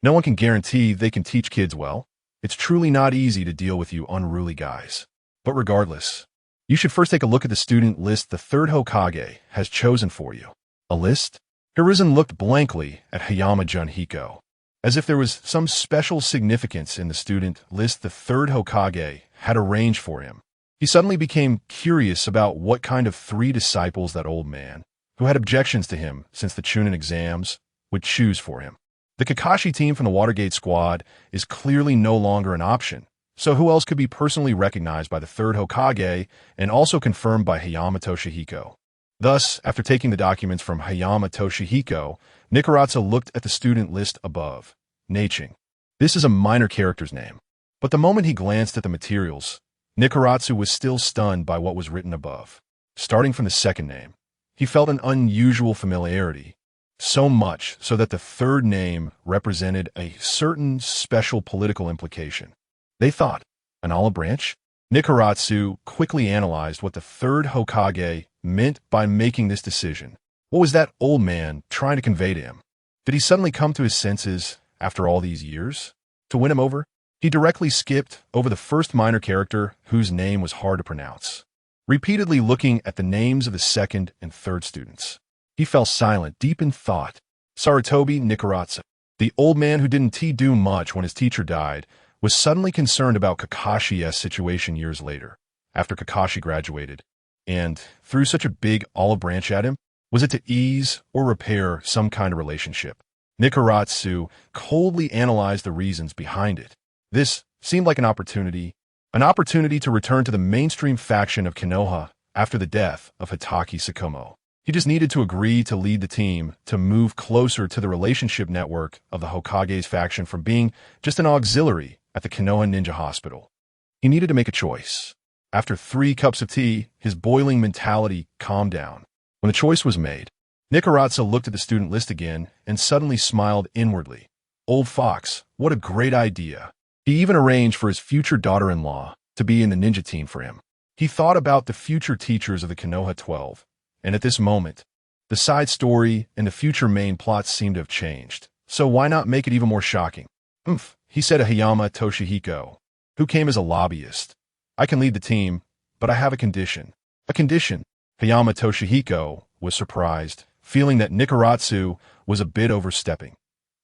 No one can guarantee they can teach kids well. It's truly not easy to deal with you unruly guys. But regardless, you should first take a look at the student list the third Hokage has chosen for you. A list? Hiruzen looked blankly at Hayama Junhiko, as if there was some special significance in the student list the third Hokage had arranged for him. He suddenly became curious about what kind of 3 disciples that old man, who had objections to him since the Chunin exams, would choose for him. The Kakashi team from the Watergate squad is clearly no longer an option, so who else could be personally recognized by the third Hokage and also confirmed by Hayama Toshihiko? Thus, after taking the documents from Hayama Toshihiko, Nikaratsu looked at the student list above. Naching. This is a minor character's name. But the moment he glanced at the materials, Nikaratsu was still stunned by what was written above. Starting from the second name, he felt an unusual familiarity, so much so that the third name represented a certain special political implication. They thought, an olive branch? Nikaratsu quickly analyzed what the third Hokage meant by making this decision. What was that old man trying to convey to him? Did he suddenly come to his senses after all these years? To win him over, he directly skipped over the first minor character whose name was hard to pronounce. Repeatedly looking at the names of the second and third students, he fell silent, deep in thought. Sarutobi Nikaratsu, the old man who didn't do much when his teacher died, was suddenly concerned about Kakashi's situation years later, after Kakashi graduated, and threw such a big olive branch at him. Was it to ease or repair some kind of relationship? Nikaratsu coldly analyzed the reasons behind it. This seemed like an opportunity to return to the mainstream faction of Konoha after the death of Hitaki Tsukumo. He just needed to agree to lead the team to move closer to the relationship network of the Hokage's faction from being just an auxiliary at the Konoha Ninja Hospital. He needed to make a choice. After 3 cups of tea, his boiling mentality calmed down. When the choice was made, Nikaratsu looked at the student list again and suddenly smiled inwardly. Old fox, what a great idea. He even arranged for his future daughter-in-law to be in the ninja team for him. He thought about the future teachers of the Konoha 12, and at this moment, the side story and the future main plots seemed to have changed. So why not make it even more shocking? He said to Hayama Toshihiko, who came as a lobbyist. I can lead the team, but I have a condition. A condition? Hayama Toshihiko was surprised, feeling that Nikaratsu was a bit overstepping.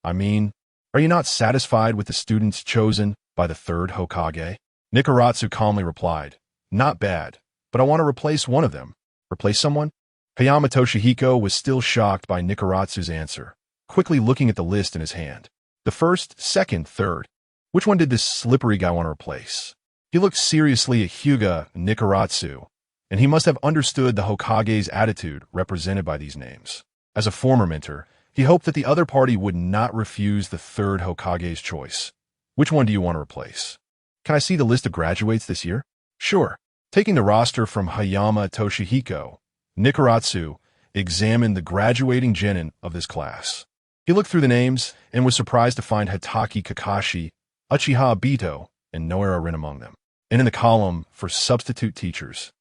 I mean, are you not satisfied with the students chosen by the third Hokage? Nikaratsu calmly replied, not bad, but I want to replace one of them. Replace someone? Hayama Toshihiko was still shocked by Nikaratsu's answer, quickly looking at the list in his hand. The first, second, third. Which one did this slippery guy want to replace? He looked seriously at Hyuga Nikaratsu, and he must have understood the Hokage's attitude represented by these names. As a former mentor, he hoped that the other party would not refuse the third Hokage's choice. Which one do you want to replace? Can I see the list of graduates this year? Sure. Taking the roster from Hayama Toshihiko, Nikaratsu examined the graduating genin of this class. He looked through the names and was surprised to find Hitaki Kakashi, Uchiha Obito, and Noara Rin among them. And in the column for substitute teachers,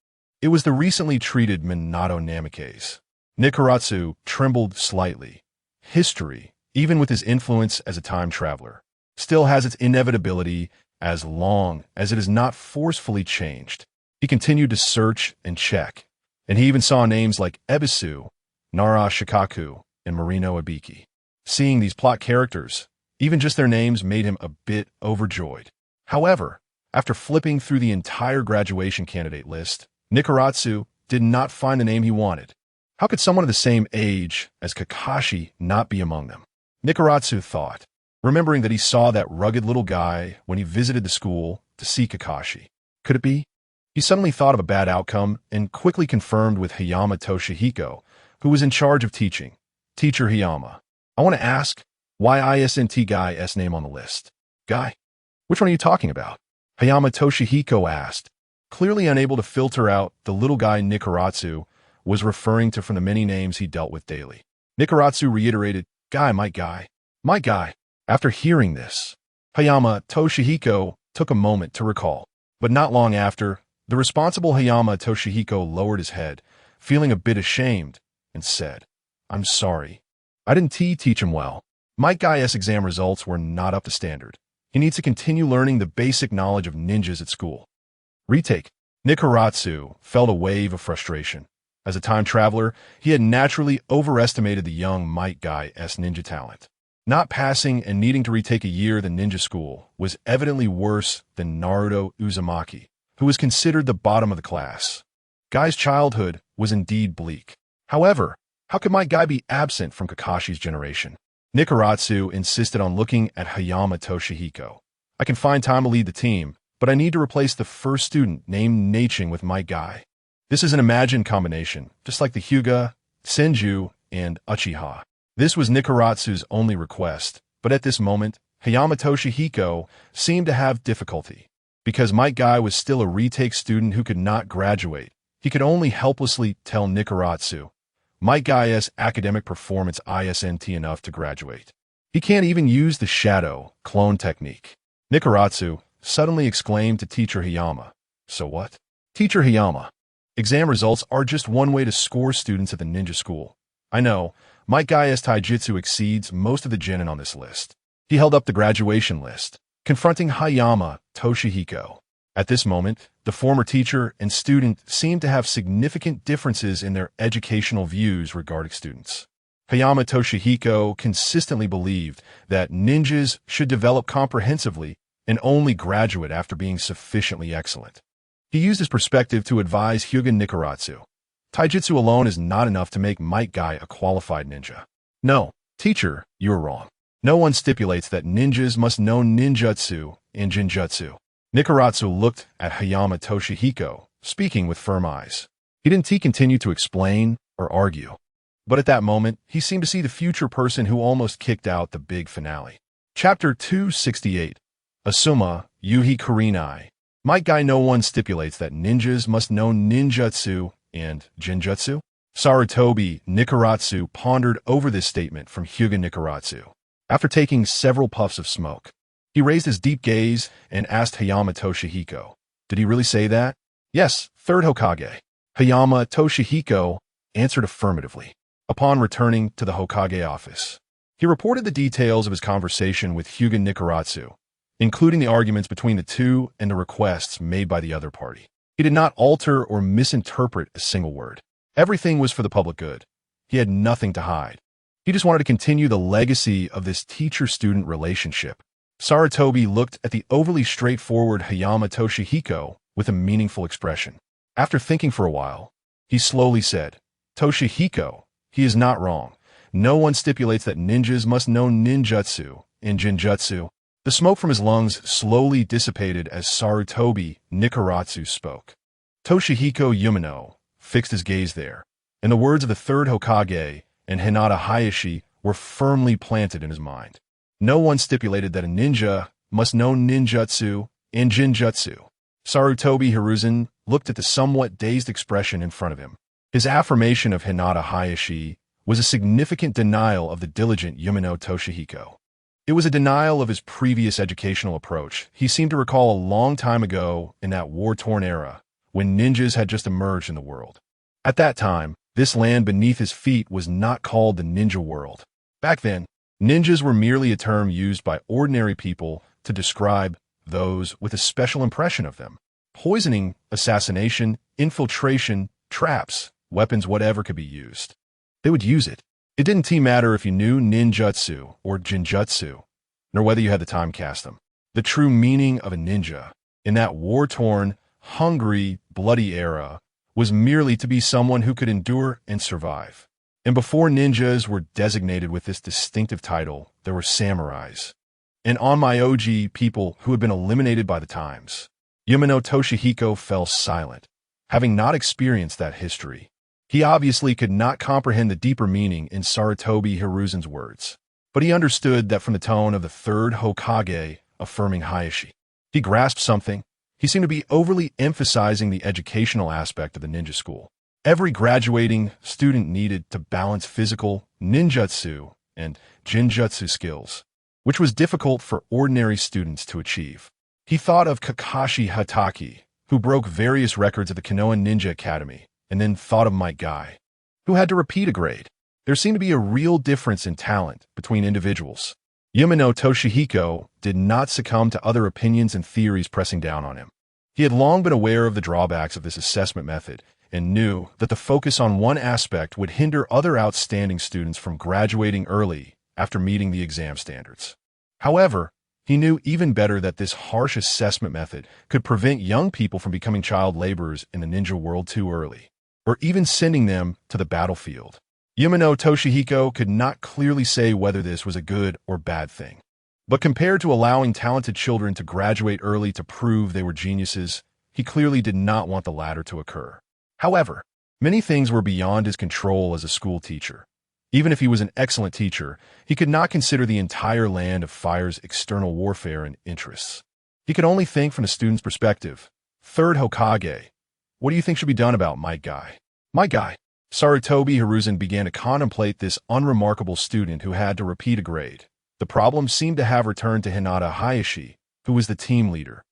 it was the recently treated Minato Namikaze. Nikaratsu trembled slightly. History, even with his influence as a time traveler, still has its inevitability as long as it is not forcefully changed. He continued to search and check, and he even saw names like Ebisu, Nara Shikaku, and Marino Ibiki. Seeing these plot characters, even just their names made him a bit overjoyed. However, after flipping through the entire graduation candidate list, Nikaratsu did not find the name he wanted. How could someone of the same age as Kakashi not be among them? Nikaratsu thought, remembering that he saw that rugged little guy when he visited the school to see Kakashi. Could it be? He suddenly thought of a bad outcome and quickly confirmed with Hayama Toshihiko, who was in charge of teaching. Teacher Hayama, I want to ask, why isn't Guy's name on the list? Guy? Which one are you talking about? Hayama Toshihiko asked, clearly unable to filter out the little guy Nikaratsu was referring to from the many names he dealt with daily. Nikaratsu reiterated, Guy, my guy, my guy. After hearing this, Hayama Toshihiko took a moment to recall, but not long after, The responsible Hayama Toshihiko lowered his head, feeling a bit ashamed, and said, "I'm sorry. I didn't teach him well. Might Guy's exam results were not up to standard. He needs to continue learning the basic knowledge of ninjas at school." Retake. Nikaratsu felt a wave of frustration. As a time traveler, he had naturally overestimated the young Might Guy's ninja talent. Not passing and needing to retake a year at the ninja school was evidently worse than Naruto Uzumaki, who was considered the bottom of the class. Guy's childhood was indeed bleak. However, how could Might Guy be absent from Kakashi's generation? Nikaratsu insisted on looking at Hayama Toshihiko. "I can find time to lead the team, but I need to replace the first student named Naching with Might Guy. This is an imagined combination, just like the Hyuga, Senju, and Uchiha." This was Nikaratsu's only request, but at this moment, Hayama Toshihiko seemed to have difficulty. Because Might Guy was still a retake student who could not graduate, he could only helplessly tell Nikaratsu, "Might Guy's academic performance isn't enough to graduate. He can't even use the shadow clone technique." Nikaratsu suddenly exclaimed to Teacher Hayama, "So what?" "Teacher Hayama, exam results are just one way to score students at the ninja school. I know, Might Guy's taijutsu exceeds most of the genin on this list." He held up the graduation list, confronting Hayama Toshihiko. At this moment, the former teacher and student seemed to have significant differences in their educational views regarding students. Hayama Toshihiko consistently believed that ninjas should develop comprehensively and only graduate after being sufficiently excellent. He used his perspective to advise Hyuga Nikaratsu. "Taijutsu alone is not enough to make Might Guy a qualified ninja." "No, teacher, you are wrong. No one stipulates that ninjas must know ninjutsu and jinjutsu." Nikaratsu looked at Hayama Toshihiko, speaking with firm eyes. He didn't continue to explain or argue. But at that moment, he seemed to see the future person who almost kicked out the big finale. Chapter 268. Asuma, Yuhi Kurinai. Might Guy no one stipulates that ninjas must know ninjutsu and jinjutsu? Sarutobi Nikaratsu pondered over this statement from Hyuga Nikaratsu. After taking several puffs of smoke, he raised his deep gaze and asked Hayama Toshihiko, "Did he really say that?" "Yes, third Hokage." Hayama Toshihiko answered affirmatively. Upon returning to the Hokage office, he reported the details of his conversation with Hyuga Nikaratsu, including the arguments between the two and the requests made by the other party. He did not alter or misinterpret a single word. Everything was for the public good. He had nothing to hide. He just wanted to continue the legacy of this teacher-student relationship. Sarutobi looked at the overly straightforward Hayama Toshihiko with a meaningful expression. After thinking for a while, he slowly said, "Toshihiko, he is not wrong. No one stipulates that ninjas must know ninjutsu and jinjutsu." The smoke from his lungs slowly dissipated as Sarutobi Nikaratsu spoke. Toshihiko Yumino fixed his gaze there, and the words of the third Hokage and Hinata Hayashi were firmly planted in his mind. No one stipulated that a ninja must know ninjutsu and jinjutsu. Sarutobi Hiruzen looked at the somewhat dazed expression in front of him. His affirmation of Hinata Hayashi was a significant denial of the diligent Yumino Toshihiko. It was a denial of his previous educational approach. He seemed to recall a long time ago in that war-torn era, when ninjas had just emerged in the world. At that time, this land beneath his feet was not called the ninja world. Back then, ninjas were merely a term used by ordinary people to describe those with a special impression of them. Poisoning, assassination, infiltration, traps, weapons, whatever could be used. They would use it. It didn't matter if you knew ninjutsu or jinjutsu, nor whether you had the time cast them. The true meaning of a ninja, in that war-torn, hungry, bloody era, was merely to be someone who could endure and survive. And before ninjas were designated with this distinctive title, there were samurais, and onmyoji people who had been eliminated by the times. Yumino Toshihiko fell silent, having not experienced that history. He obviously could not comprehend the deeper meaning in Sarutobi Hiruzen's words, but he understood that from the tone of the third Hokage affirming Hayashi. He grasped something. He seemed to be overly emphasizing the educational aspect of the ninja school. Every graduating student needed to balance physical, ninjutsu, and jinjutsu skills, which was difficult for ordinary students to achieve. He thought of Kakashi Hatake, who broke various records at the Konoha Ninja Academy, and then thought of Might Guy, who had to repeat a grade. There seemed to be a real difference in talent between individuals. Yumino Toshihiko did not succumb to other opinions and theories pressing down on him. He had long been aware of the drawbacks of this assessment method and knew that the focus on one aspect would hinder other outstanding students from graduating early after meeting the exam standards. However, he knew even better that this harsh assessment method could prevent young people from becoming child laborers in the ninja world too early, or even sending them to the battlefield. Yumino Toshihiko could not clearly say whether this was a good or bad thing. But compared to allowing talented children to graduate early to prove they were geniuses, he clearly did not want the latter to occur. However, many things were beyond his control as a school teacher. Even if he was an excellent teacher, he could not consider the entire land of Fire's external warfare and interests. He could only think from the student's perspective. Third Hokage, what do you think should be done about Might Guy? Might Guy. Sarutobi Hiruzen began to contemplate this unremarkable student who had to repeat a grade. The problem seemed to have returned to Hinata Hayashi, who was the team leader.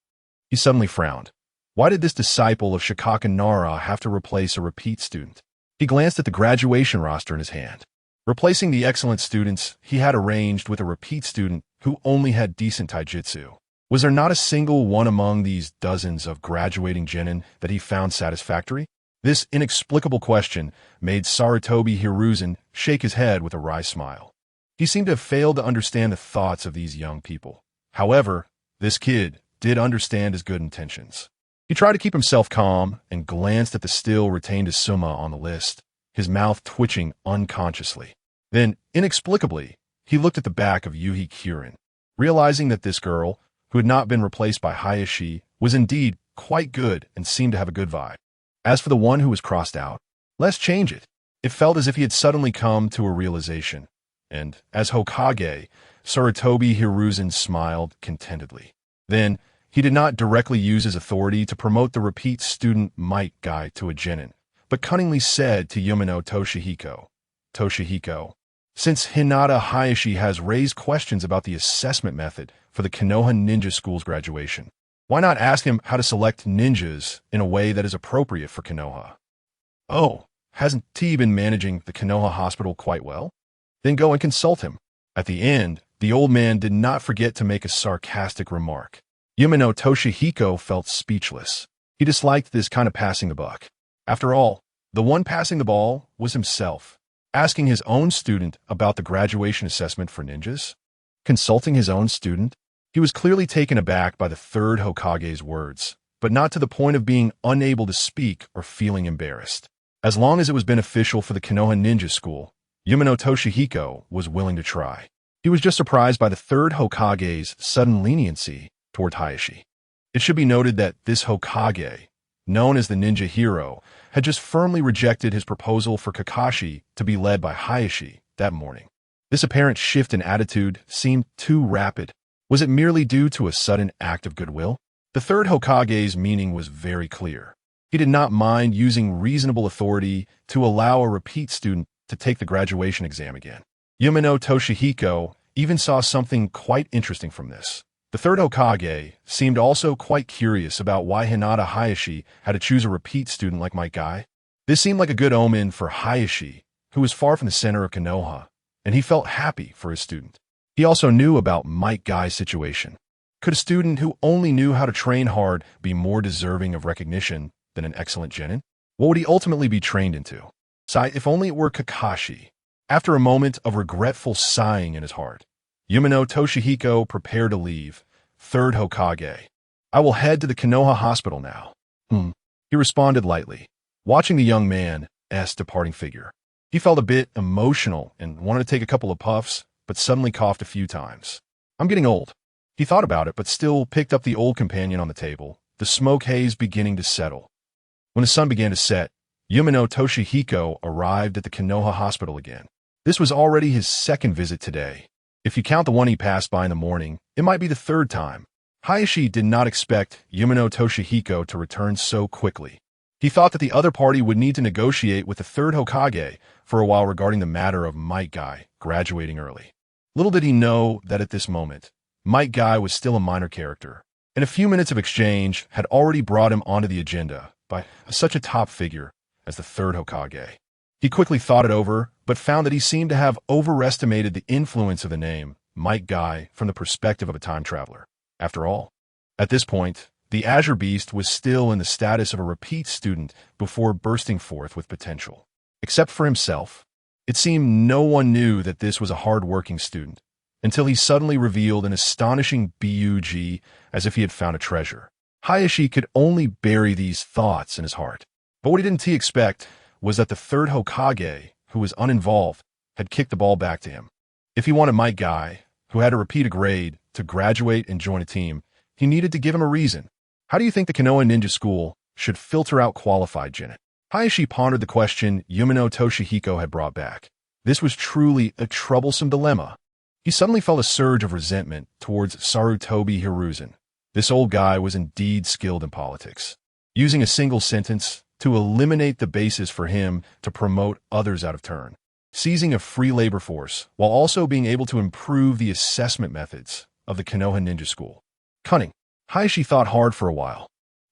He suddenly frowned. Why did this disciple of Shikaka Nara have to replace a repeat student? He glanced at the graduation roster in his hand. Replacing the excellent students he had arranged with a repeat student who only had decent taijutsu. Was there not a single one among these dozens of graduating genin that he found satisfactory? This inexplicable question made Sarutobi Hiruzen shake his head with a wry smile. He seemed to have failed to understand the thoughts of these young people. However, this kid did understand his good intentions. He tried to keep himself calm and glanced at the still retained Asuma on the list, his mouth twitching unconsciously. Then, inexplicably, he looked at the back of Yuhi Kyurin, realizing that this girl, who had not been replaced by Hayashi, was indeed quite good and seemed to have a good vibe. As for the one who was crossed out, let's change it. It felt as if he had suddenly come to a realization, and as Hokage, Sarutobi Hiruzen smiled contentedly. Then, he did not directly use his authority to promote the repeat student Might Guy to a genin, but cunningly said to Yumino Toshihiko, since Hinata Hayashi has raised questions about the assessment method for the Konoha Ninja School's graduation, why not ask him how to select ninjas in a way that is appropriate for Konoha? Oh, hasn't he been managing the Konoha hospital quite well? Then go and consult him. At the end, the old man did not forget to make a sarcastic remark. Yumino Toshihiko felt speechless. He disliked this kind of passing the buck. After all, the one passing the ball was himself, asking his own student about the graduation assessment for ninjas. Consulting his own student? He was clearly taken aback by the third Hokage's words, but not to the point of being unable to speak or feeling embarrassed. As long as it was beneficial for the Konoha Ninja School, Yumino Toshihiko was willing to try. He was just surprised by the third Hokage's sudden leniency toward Hayashi. It should be noted that this Hokage, known as the ninja hero, had just firmly rejected his proposal for Kakashi to be led by Hayashi that morning. This apparent shift in attitude seemed too rapid. Was it merely due to a sudden act of goodwill? The third Hokage's meaning was very clear. He did not mind using reasonable authority to allow a repeat student to take the graduation exam again. Yumino Toshihiko even saw something quite interesting from this. The third Hokage seemed also quite curious about why Hinata Hayashi had to choose a repeat student like Might Guy. This seemed like a good omen for Hayashi, who was far from the center of Konoha, and he felt happy for his student. He also knew about Might Guy's situation. Could a student who only knew how to train hard be more deserving of recognition than an excellent genin? What would he ultimately be trained into? Sigh, if only it were Kakashi. After a moment of regretful sighing in his heart, Yumino Toshihiko prepared to leave. Third Hokage. I will head to the Konoha hospital now. He responded lightly, watching the young man's departing figure. He felt a bit emotional and wanted to take a couple of puffs, but suddenly coughed a few times. I'm getting old. He thought about it, but still picked up the old companion on the table, the smoke haze beginning to settle. When the sun began to set, Yumino Toshihiko arrived at the Konoha hospital again. This was already his second visit today. If you count the one he passed by in the morning, it might be the third time. Hayashi did not expect Yumino Toshihiko to return so quickly. He thought that the other party would need to negotiate with the third Hokage for a while regarding the matter of Might Guy graduating early. Little did he know that at this moment, Might Guy was still a minor character. and a few minutes of exchange had already brought him onto the agenda by such a top figure as the third Hokage. He quickly thought it over, but found that he seemed to have overestimated the influence of the name Might Guy from the perspective of a time traveler. After all, at this point, the Azure Beast was still in the status of a repeat student before bursting forth with potential. Except for himself, it seemed no one knew that this was a hard-working student, until he suddenly revealed an astonishing BUG as if he had found a treasure. Hizashi could only bury these thoughts in his heart. But what he didn't expect was that the third Hokage, who was uninvolved, had kicked the ball back to him. If he wanted Might Guy, who had to repeat a grade, to graduate and join a team, he needed to give him a reason. How do you think the Konoha Ninja School should filter out qualified genet? Hizashi pondered the question Yumino Toshihiko had brought back. This was truly a troublesome dilemma. He suddenly felt a surge of resentment towards Sarutobi Hiruzen. This old guy was indeed skilled in politics, using a single sentence to eliminate the basis for him to promote others out of turn, seizing a free labor force while also being able to improve the assessment methods of the Konoha Ninja School. Cunning. Hizashi thought hard for a while,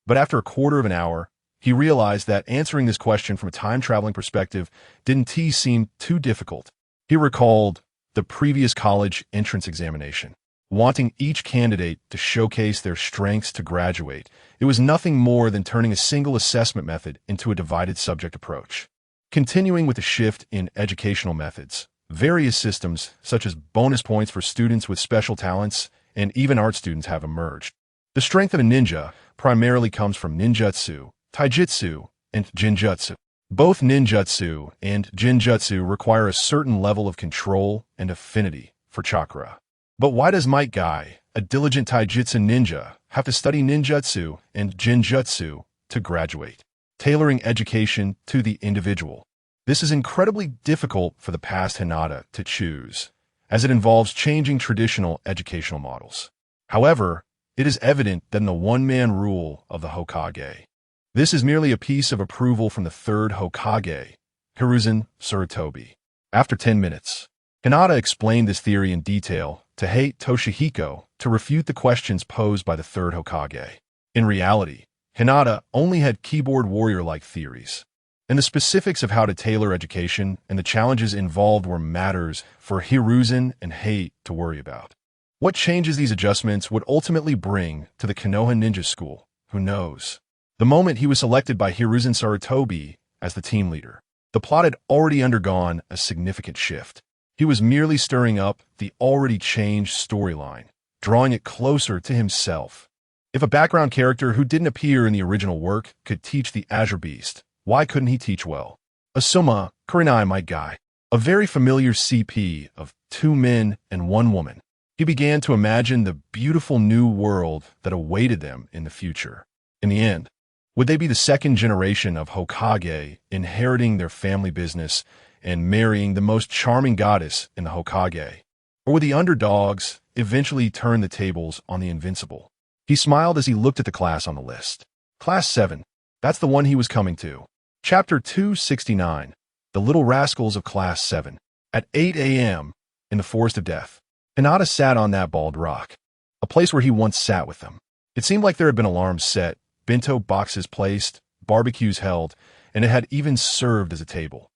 but after a quarter of an hour, he realized that answering this question from a time-traveling perspective didn't seem too difficult. He recalled the previous college entrance examination, wanting each candidate to showcase their strengths to graduate. It was nothing more than turning a single assessment method into a divided subject approach. Continuing with the shift in educational methods, various systems, such as bonus points for students with special talents and even art students, have emerged. The strength of a ninja primarily comes from ninjutsu, taijutsu, and jinjutsu. Both ninjutsu and jinjutsu require a certain level of control and affinity for chakra. But why does Might Guy, a diligent taijutsu ninja, have to study ninjutsu and jinjutsu to graduate, tailoring education to the individual? This is incredibly difficult for the past Hinata to choose, as it involves changing traditional educational models. However, it is evident that in the one-man rule of the Hokage, this is merely a piece of approval from the third Hokage, Hiruzen Sarutobi. After 10 minutes, Hinata explained this theory in detail to Hate Toshihiko to refute the questions posed by the third Hokage. In reality, Hinata only had keyboard warrior-like theories, and the specifics of how to tailor education and the challenges involved were matters for Hiruzen and Hate to worry about. What changes these adjustments would ultimately bring to the Konoha Ninja School, who knows? The moment he was selected by Hiruzen Sarutobi as the team leader, the plot had already undergone a significant shift. He was merely stirring up the already changed storyline, drawing it closer to himself. If a background character who didn't appear in the original work could teach the Azure Beast, why couldn't he teach well? Asuma Kurenai Might Guy, a very familiar CP of 2 men and 1 woman. He began to imagine the beautiful new world that awaited them in the future. In the end, would they be the second generation of Hokage, inheriting their family business and marrying the most charming goddess in the Hokage? Or would the underdogs eventually turn the tables on the invincible? He smiled as he looked at the class on the list. Class 7, that's the one he was coming to. Chapter 269, The Little Rascals of Class 7. At 8 a.m., in the Forest of Death, Hinata sat on that bald rock, a place where he once sat with them. It seemed like there had been alarms set, bento boxes placed, barbecues held, and it had even served as a table.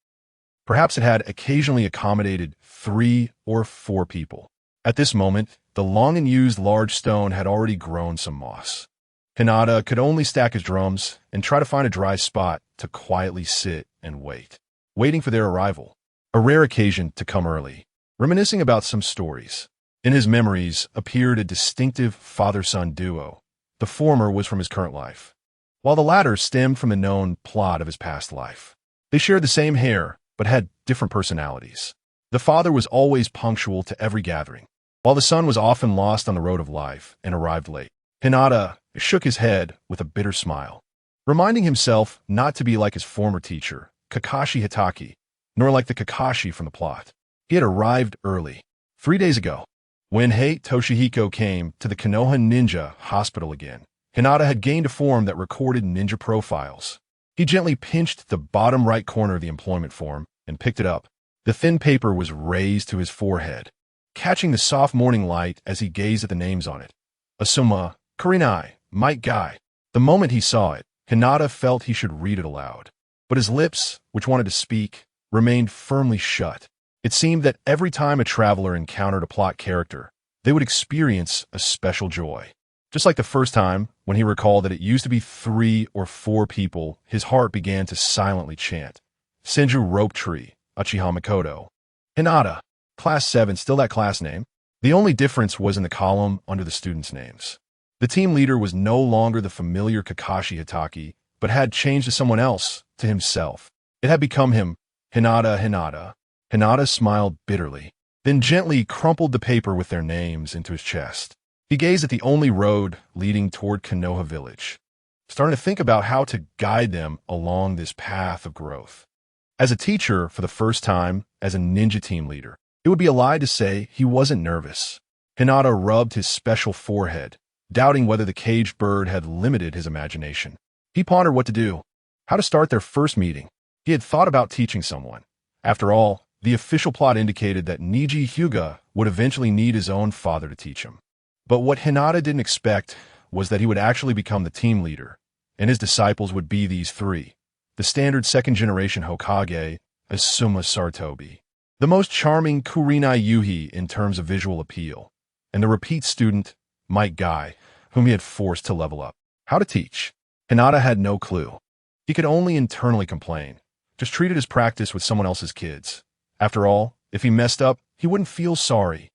Perhaps it had occasionally accommodated 3 or 4 people. At this moment, the long-unused large stone had already grown some moss. Hinata could only stack his drums and try to find a dry spot to quietly sit and wait, waiting for their arrival, a rare occasion to come early, reminiscing about some stories. In his memories appeared a distinctive father-son duo. The former was from his current life, while the latter stemmed from the known plot of his past life. They shared the same hair, but had different personalities. The father was always punctual to every gathering, while the son was often lost on the road of life and arrived late. Hinata shook his head with a bitter smile, reminding himself not to be like his former teacher, Kakashi Hitaki, nor like the Kakashi from the plot. He had arrived early, 3 days ago. When Hate Toshihiko came to the Konoha Ninja Hospital again, Hinata had gained a form that recorded ninja profiles. He gently pinched the bottom right corner of the employment form and picked it up. The thin paper was raised to his forehead, catching the soft morning light as he gazed at the names on it. Asuma Kurenai, Might Guy. The moment he saw it, Hinata felt he should read it aloud. But his lips, which wanted to speak, remained firmly shut. It seemed that every time a traveler encountered a plot character, they would experience a special joy. Just like the first time, when he recalled that it used to be 3 or 4 people, his heart began to silently chant. Senju Rope Tree, Uchiha Mikoto. Hinata, Class 7, still that class name. The only difference was in the column under the students' names. The team leader was no longer the familiar Kakashi Hitaki, but had changed to someone else, to himself. It had become him, Hinata. Hinata smiled bitterly, then gently crumpled the paper with their names into his chest. He gazed at the only road leading toward Konoha village, starting to think about how to guide them along this path of growth. As a teacher, for the first time, as a ninja team leader, it would be a lie to say he wasn't nervous. Hinata rubbed his special forehead, doubting whether the caged bird had limited his imagination. He pondered what to do, how to start their first meeting. He had thought about teaching someone. After all, the official plot indicated that Niji Hyuga would eventually need his own father to teach him. But what Hinata didn't expect was that he would actually become the team leader, and his disciples would be these 3. The standard second-generation Hokage, Asuma Sarutobi, the most charming Kurenai Yuhi in terms of visual appeal, and the repeat student, Might Guy, whom he had forced to level up. How to teach? Hinata had no clue. He could only internally complain, just treat it as practice with someone else's kids. After all, if he messed up, he wouldn't feel sorry.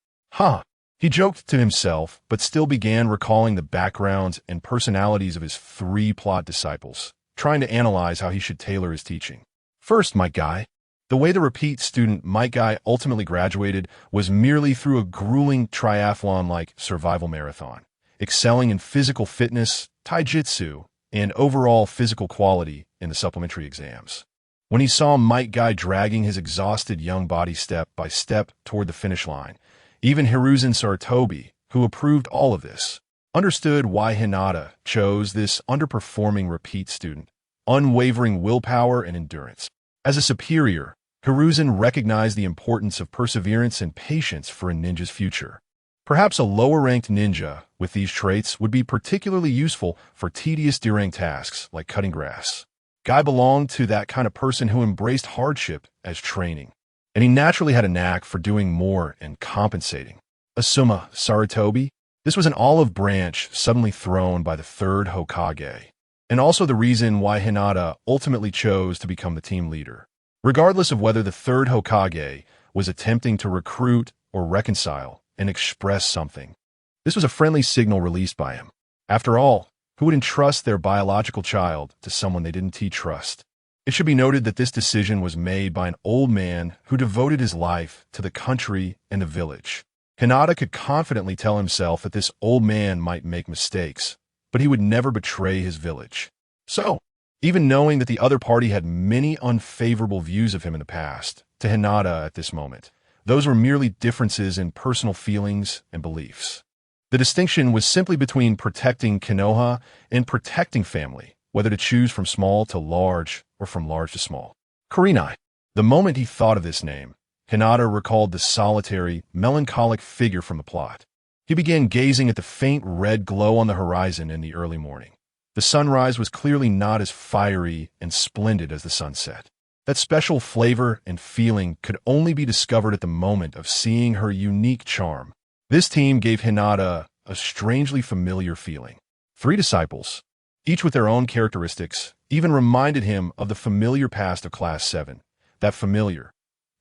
He joked to himself, but still began recalling the backgrounds and personalities of his 3 plot disciples, trying to analyze how he should tailor his teaching. First, Might Guy. The way the repeat student Might Guy ultimately graduated was merely through a grueling triathlon-like survival marathon, excelling in physical fitness, taijutsu, and overall physical quality in the supplementary exams. When he saw Might Guy dragging his exhausted young body step by step toward the finish line, even Hiruzen Sarutobi, who approved all of this, understood why Hinata chose this underperforming repeat student, unwavering willpower and endurance. As a superior, Hiruzen recognized the importance of perseverance and patience for a ninja's future. Perhaps a lower-ranked ninja with these traits would be particularly useful for tedious Durang tasks like cutting grass. Guy belonged to that kind of person who embraced hardship as training, and he naturally had a knack for doing more and compensating. Asuma Sarutobi, this was an olive branch suddenly thrown by the 3rd Hokage, and also the reason why Hinata ultimately chose to become the team leader. Regardless of whether the 3rd Hokage was attempting to recruit or reconcile and express something, this was a friendly signal released by him. After all, who would entrust their biological child to someone they didn't trust? It should be noted that this decision was made by an old man who devoted his life to the country and the village. Hinata could confidently tell himself that this old man might make mistakes, but he would never betray his village. So, even knowing that the other party had many unfavorable views of him in the past, to Hinata at this moment, those were merely differences in personal feelings and beliefs. The distinction was simply between protecting Konoha and protecting family, whether to choose from small to large or from large to small. Kurenai. The moment he thought of this name, Hinata recalled the solitary, melancholic figure from the plot. He began gazing at the faint red glow on the horizon in the early morning. The sunrise was clearly not as fiery and splendid as the sunset. That special flavor and feeling could only be discovered at the moment of seeing her unique charm. This team gave Hinata a strangely familiar feeling. 3 disciples, each with their own characteristics, even reminded him of the familiar past of Class 7. That familiar.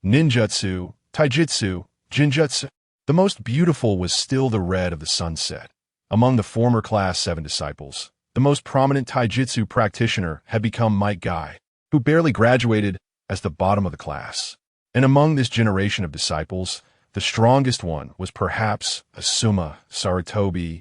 Ninjutsu, taijutsu, jinjutsu. The most beautiful was still the red of the sunset. Among the former Class 7 disciples, the most prominent taijutsu practitioner had become Might Guy, who barely graduated as the bottom of the class. And among this generation of disciples, the strongest one was perhaps Asuma Sarutobi,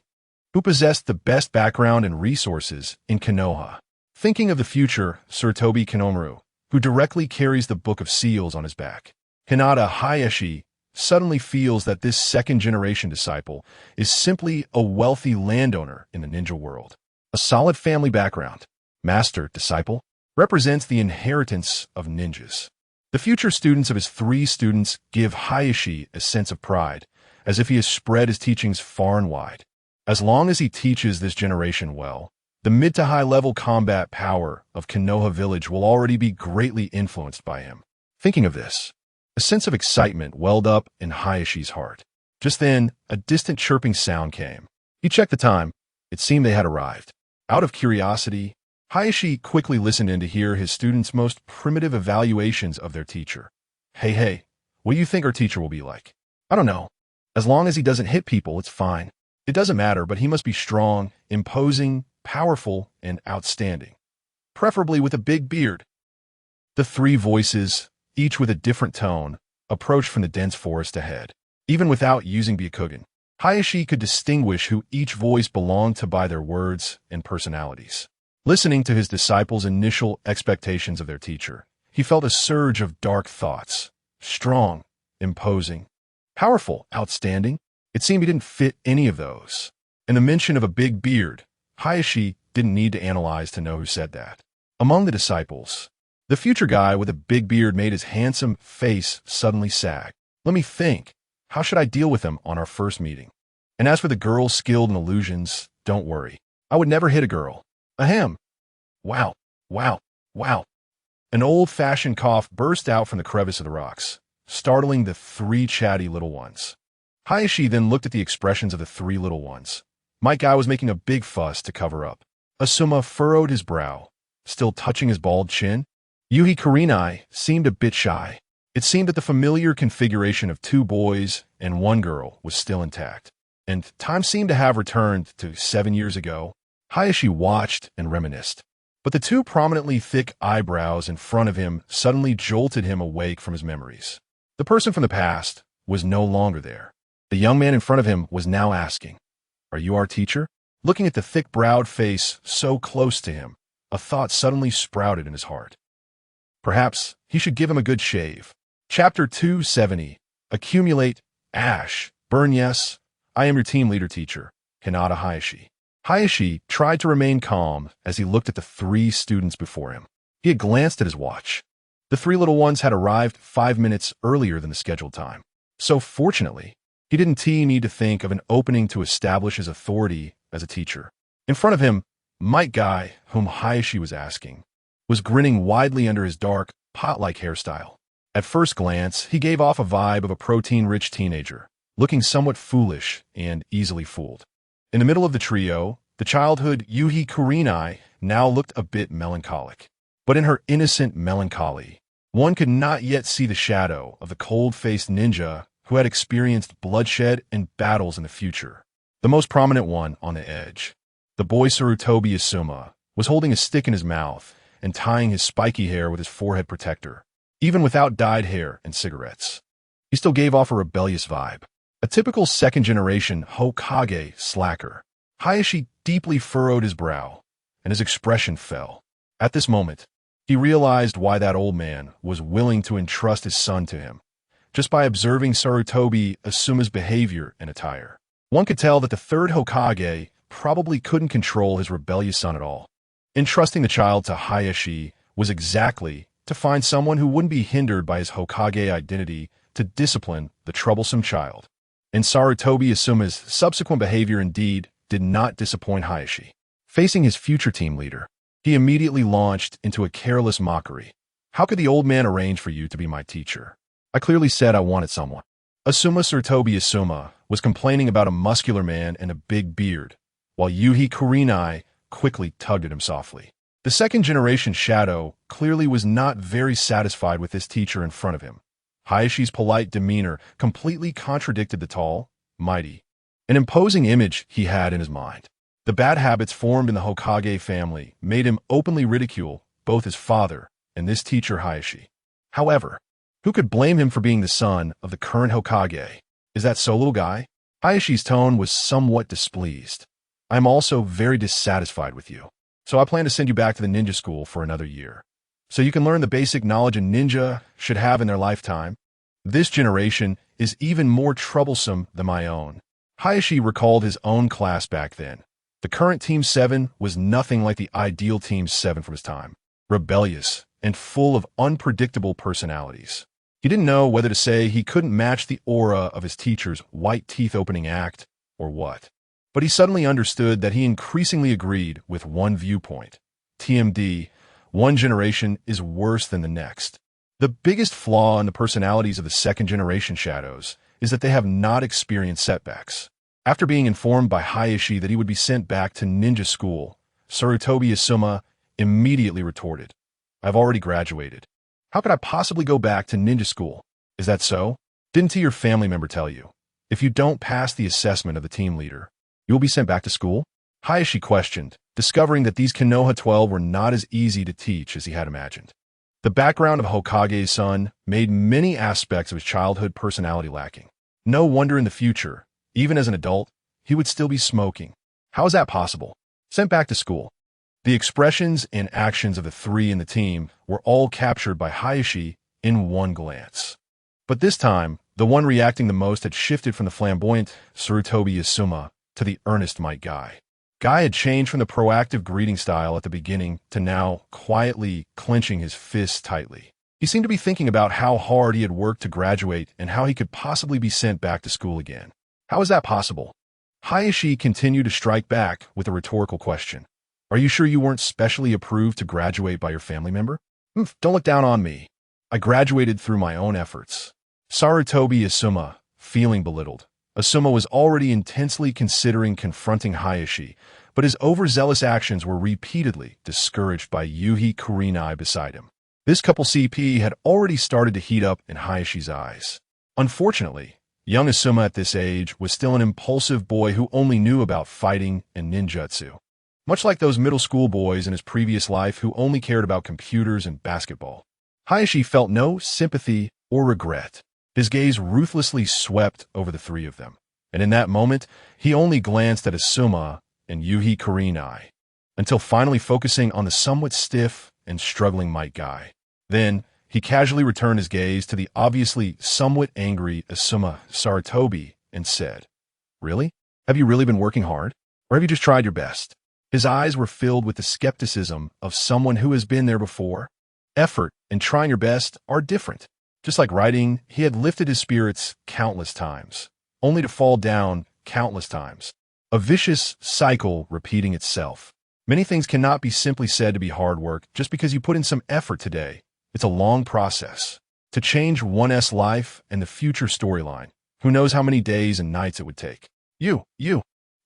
who possessed the best background and resources in Konoha. Thinking of the future Sarutobi Kinomaru, who directly carries the Book of Seals on his back, Hinata Hayashi suddenly feels that this second-generation disciple is simply a wealthy landowner in the ninja world. A solid family background, master-disciple, represents the inheritance of ninjas. The future students of his 3 students give Hayashi a sense of pride, as if he has spread his teachings far and wide. As long as he teaches this generation well, the mid to high level combat power of Konoha Village will already be greatly influenced by him. Thinking of this, a sense of excitement welled up in Hayashi's heart. Just then, a distant chirping sound came. He checked the time. It seemed they had arrived. Out of curiosity, Hayashi quickly listened in to hear his students' most primitive evaluations of their teacher. Hey, what do you think our teacher will be like? I don't know. As long as he doesn't hit people, it's fine. It doesn't matter, but he must be strong, imposing, powerful, and outstanding. Preferably with a big beard. The three voices, each with a different tone, approached from the dense forest ahead. Even without using Byakugan, Hayashi could distinguish who each voice belonged to by their words and personalities. Listening to his disciples' initial expectations of their teacher, he felt a surge of dark thoughts. Strong, imposing, powerful, outstanding. It seemed he didn't fit any of those. And the mention of a big beard, Hayashi didn't need to analyze to know who said that. Among the disciples, the future guy with a big beard made his handsome face suddenly sag. Let me think. How should I deal with him on our first meeting? And as for the girl skilled in illusions, don't worry. I would never hit a girl. Ahem. Wow. An old-fashioned cough burst out from the crevice of the rocks, startling the three chatty little ones. Hayashi then looked at the expressions of the three little ones. My guy was making a big fuss to cover up. Asuma furrowed his brow, still touching his bald chin. Yuhi Kurenai seemed a bit shy. It seemed that the familiar configuration of two boys and one girl was still intact, and time seemed to have returned to 7 years ago. Hayashi watched and reminisced, but the two prominently thick eyebrows in front of him suddenly jolted him awake from his memories. The person from the past was no longer there. The young man in front of him was now asking, "Are you our teacher?" Looking at the thick-browed face so close to him, a thought suddenly sprouted in his heart. Perhaps he should give him a good shave. Chapter 270. Accumulate, Ash, Burn. Yes, I am your team leader teacher, Hinata Hayashi. Hayashi tried to remain calm as he looked at the three students before him. He had glanced at his watch. The three little ones had arrived 5 minutes earlier than the scheduled time. So fortunately, he didn't need to think of an opening to establish his authority as a teacher. In front of him, Mike Guy, whom Hayashi was asking, was grinning widely under his dark, pot-like hairstyle. At first glance, he gave off a vibe of a protein-rich teenager, looking somewhat foolish and easily fooled. In the middle of the trio, the childhood Yuhi Kurenai now looked a bit melancholic. But in her innocent melancholy, one could not yet see the shadow of the cold-faced ninja who had experienced bloodshed and battles in the future. The most prominent one on the edge, the boy Sarutobi Asuma, was holding a stick in his mouth and tying his spiky hair with his forehead protector. Even without dyed hair and cigarettes, he still gave off a rebellious vibe. A typical second-generation Hokage slacker. Hayashi deeply furrowed his brow, and his expression fell. At this moment, he realized why that old man was willing to entrust his son to him. Just by observing Sarutobi Asuma's behavior and attire, one could tell that the third Hokage probably couldn't control his rebellious son at all. Entrusting the child to Hayashi was exactly to find someone who wouldn't be hindered by his Hokage identity to discipline the troublesome child. And Sarutobi Asuma's subsequent behavior indeed did not disappoint Hayashi. Facing his future team leader, he immediately launched into a careless mockery. How could the old man arrange for you to be my teacher? I clearly said I wanted someone. Sarutobi Asuma was complaining about a muscular man and a big beard, while Yuhi Kurenai quickly tugged at him softly. The second-generation shadow clearly was not very satisfied with this teacher in front of him. Hayashi's polite demeanor completely contradicted the tall, mighty, and imposing image he had in his mind. The bad habits formed in the Hokage family made him openly ridicule both his father and this teacher Hayashi. However, who could blame him for being the son of the current Hokage? Is that so, little guy? Hayashi's tone was somewhat displeased. I am also very dissatisfied with you, so I plan to send you back to the ninja school for another year, so you can learn the basic knowledge a ninja should have in their lifetime. This generation is even more troublesome than my own. Hayashi recalled his own class back then. The current Team 7 was nothing like the ideal Team 7 from his time. Rebellious and full of unpredictable personalities. He didn't know whether to say he couldn't match the aura of his teacher's white teeth opening act or what. But he suddenly understood that he increasingly agreed with one viewpoint. TMD, one generation is worse than the next. The biggest flaw in the personalities of the second-generation shadows is that they have not experienced setbacks. After being informed by Hizashi that he would be sent back to ninja school, Sarutobi Asuma immediately retorted, "I've already graduated. How could I possibly go back to ninja school? Is that so? Didn't your family member tell you? If you don't pass the assessment of the team leader, you will be sent back to school?" Hizashi questioned, discovering that these Konoha 12 were not as easy to teach as he had imagined. The background of Hokage's son made many aspects of his childhood personality lacking. No wonder in the future, even as an adult, he would still be smoking. How is that possible? Sent back to school. The expressions and actions of the three in the team were all captured by Hizashi in one glance. But this time, the one reacting the most had shifted from the flamboyant Sarutobi Asuma to the earnest Might Guy. Guy had changed from the proactive greeting style at the beginning to now quietly clenching his fists tightly. He seemed to be thinking about how hard he had worked to graduate and how he could possibly be sent back to school again. How is that possible? Hizashi continued to strike back with a rhetorical question. Are you sure you weren't specially approved to graduate by your family member? Don't look down on me. I graduated through my own efforts. Sarutobi Asuma, feeling belittled. Asuma was already intensely considering confronting Hizashi, but his overzealous actions were repeatedly discouraged by Yuhi Kurenai beside him. This couple CP had already started to heat up in Hayashi's eyes. Unfortunately, young Asuma at this age was still an impulsive boy who only knew about fighting and ninjutsu. Much like those middle school boys in his previous life who only cared about computers and basketball. Hizashi felt no sympathy or regret. His gaze ruthlessly swept over the three of them, and in that moment, he only glanced at Asuma and Yuhi Kurenai, until finally focusing on the somewhat stiff and struggling Might Guy. Then, he casually returned his gaze to the obviously somewhat angry Asuma Sarutobi and said, "Really? Have you really been working hard? Or have you just tried your best?" His eyes were filled with the skepticism of someone who has been there before. Effort and trying your best are different. Just like writing, he had lifted his spirits countless times, only to fall down countless times. A vicious cycle repeating itself. Many things cannot be simply said to be hard work just because you put in some effort today. It's a long process. To change one's life and the future storyline, who knows how many days and nights it would take. You.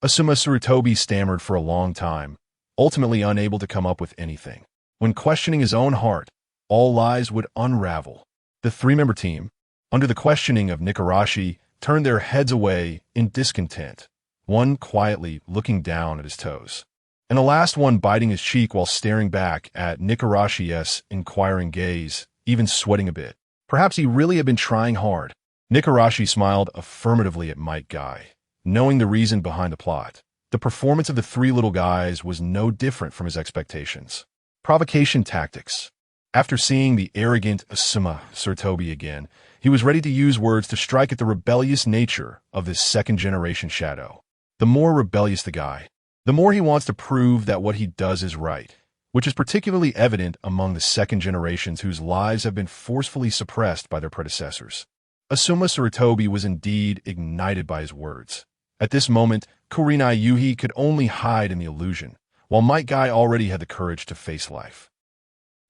Asuma Sarutobi stammered for a long time, ultimately unable to come up with anything. When questioning his own heart, all lies would unravel. The three-member team, under the questioning of Nikarashi, turned their heads away in discontent, one quietly looking down at his toes, and the last one biting his cheek while staring back at Nikarashi's inquiring gaze, even sweating a bit. Perhaps he really had been trying hard. Nikarashi smiled affirmatively at Might Guy, knowing the reason behind the plot. The performance of the three little guys was no different from his expectations. Provocation tactics. After seeing the arrogant Asuma Sarutobi again, he was ready to use words to strike at the rebellious nature of this second-generation shadow. The more rebellious the guy, the more he wants to prove that what he does is right, which is particularly evident among the second generations whose lives have been forcefully suppressed by their predecessors. Asuma Sarutobi was indeed ignited by his words. At this moment, Kurenai Yuhi could only hide in the illusion, while Might Guy already had the courage to face life.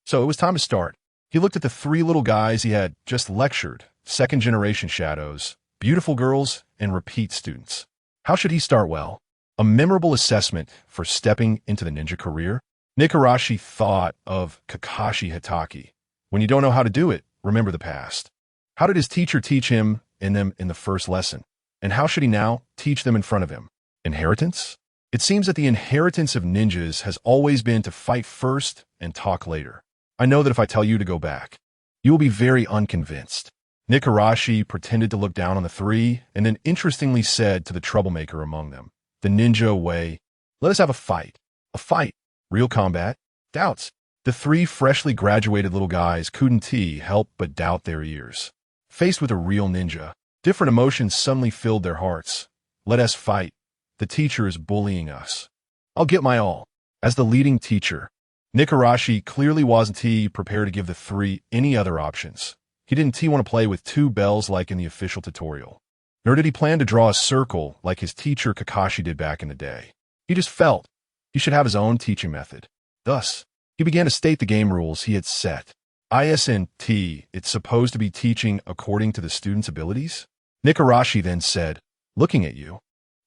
So it was time to start. He looked at the three little guys he had just lectured, second-generation shadows, beautiful girls, and repeat students. How should he start well? A memorable assessment for stepping into the ninja career? Nikarashi thought of Kakashi Hitaki. When you don't know how to do it, remember the past. How did his teacher teach him in the first lesson? And how should he now teach them in front of him? Inheritance? It seems that the inheritance of ninjas has always been to fight first and talk later. I know that if I tell you to go back, you will be very unconvinced. Nikarashi pretended to look down on the three and then interestingly said to the troublemaker among them, the ninja way, "Let us have a fight. A fight. Real combat. Doubts." The three freshly graduated little guys couldn't help but doubt their ears. Faced with a real ninja, different emotions suddenly filled their hearts. Let us fight. The teacher is bullying us. I'll get my all. As the leading teacher, Nikarashi clearly wasn't prepared to give the three any other options. He didn't want to play with two bells like in the official tutorial. Nor did he plan to draw a circle like his teacher Kakashi did back in the day. He just felt he should have his own teaching method. Thus, he began to state the game rules he had set. ISNT, it's supposed to be teaching according to the student's abilities? Nikarashi then said, looking at you,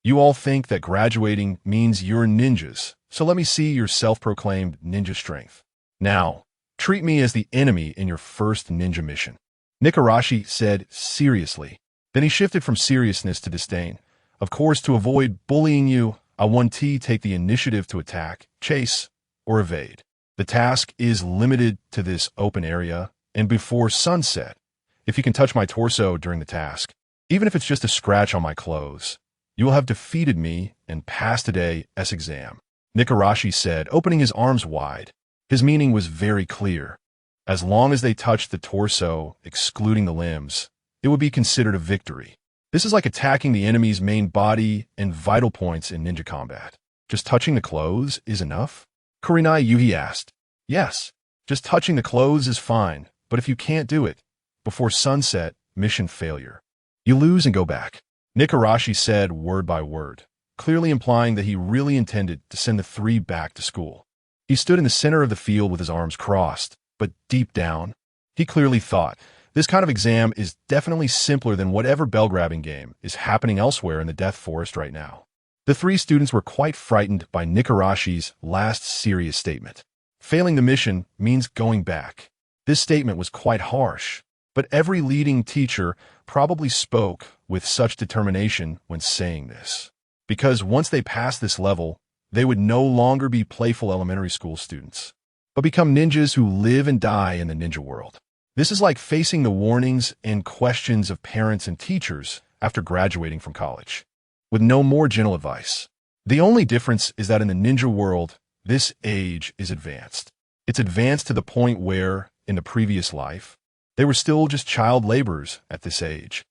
you all think that graduating means you're ninjas, so let me see your self-proclaimed ninja strength. Now, treat me as the enemy in your first ninja mission. Nikarashi said seriously. Then he shifted from seriousness to disdain. Of course, to avoid bullying you, I want to take the initiative to attack, chase, or evade. The task is limited to this open area, and before sunset, if you can touch my torso during the task, even if it's just a scratch on my clothes, you will have defeated me and passed today's exam. Nikarashi said, opening his arms wide. His meaning was very clear. As long as they touched the torso, excluding the limbs, it would be considered a victory. This is like attacking the enemy's main body and vital points in ninja combat. Just touching the clothes is enough? Kurenai Yuhi asked. Yes, just touching the clothes is fine, but if you can't do it, before sunset, mission failure. You lose and go back. Nikarashi said word by word, clearly implying that he really intended to send the three back to school. He stood in the center of the field with his arms crossed, but deep down, he clearly thought, this kind of exam is definitely simpler than whatever bell-grabbing game is happening elsewhere in the Death Forest right now. The three students were quite frightened by Nikarashi's last serious statement. Failing the mission means going back. This statement was quite harsh, but every leading teacher probably spoke with such determination when saying this. Because once they passed this level, they would no longer be playful elementary school students, but become ninjas who live and die in the ninja world. This is like facing the warnings and questions of parents and teachers after graduating from college, with no more gentle advice. The only difference is that in the ninja world, this age is advanced. It's advanced to the point where, in the previous life, they were still just child laborers at this age.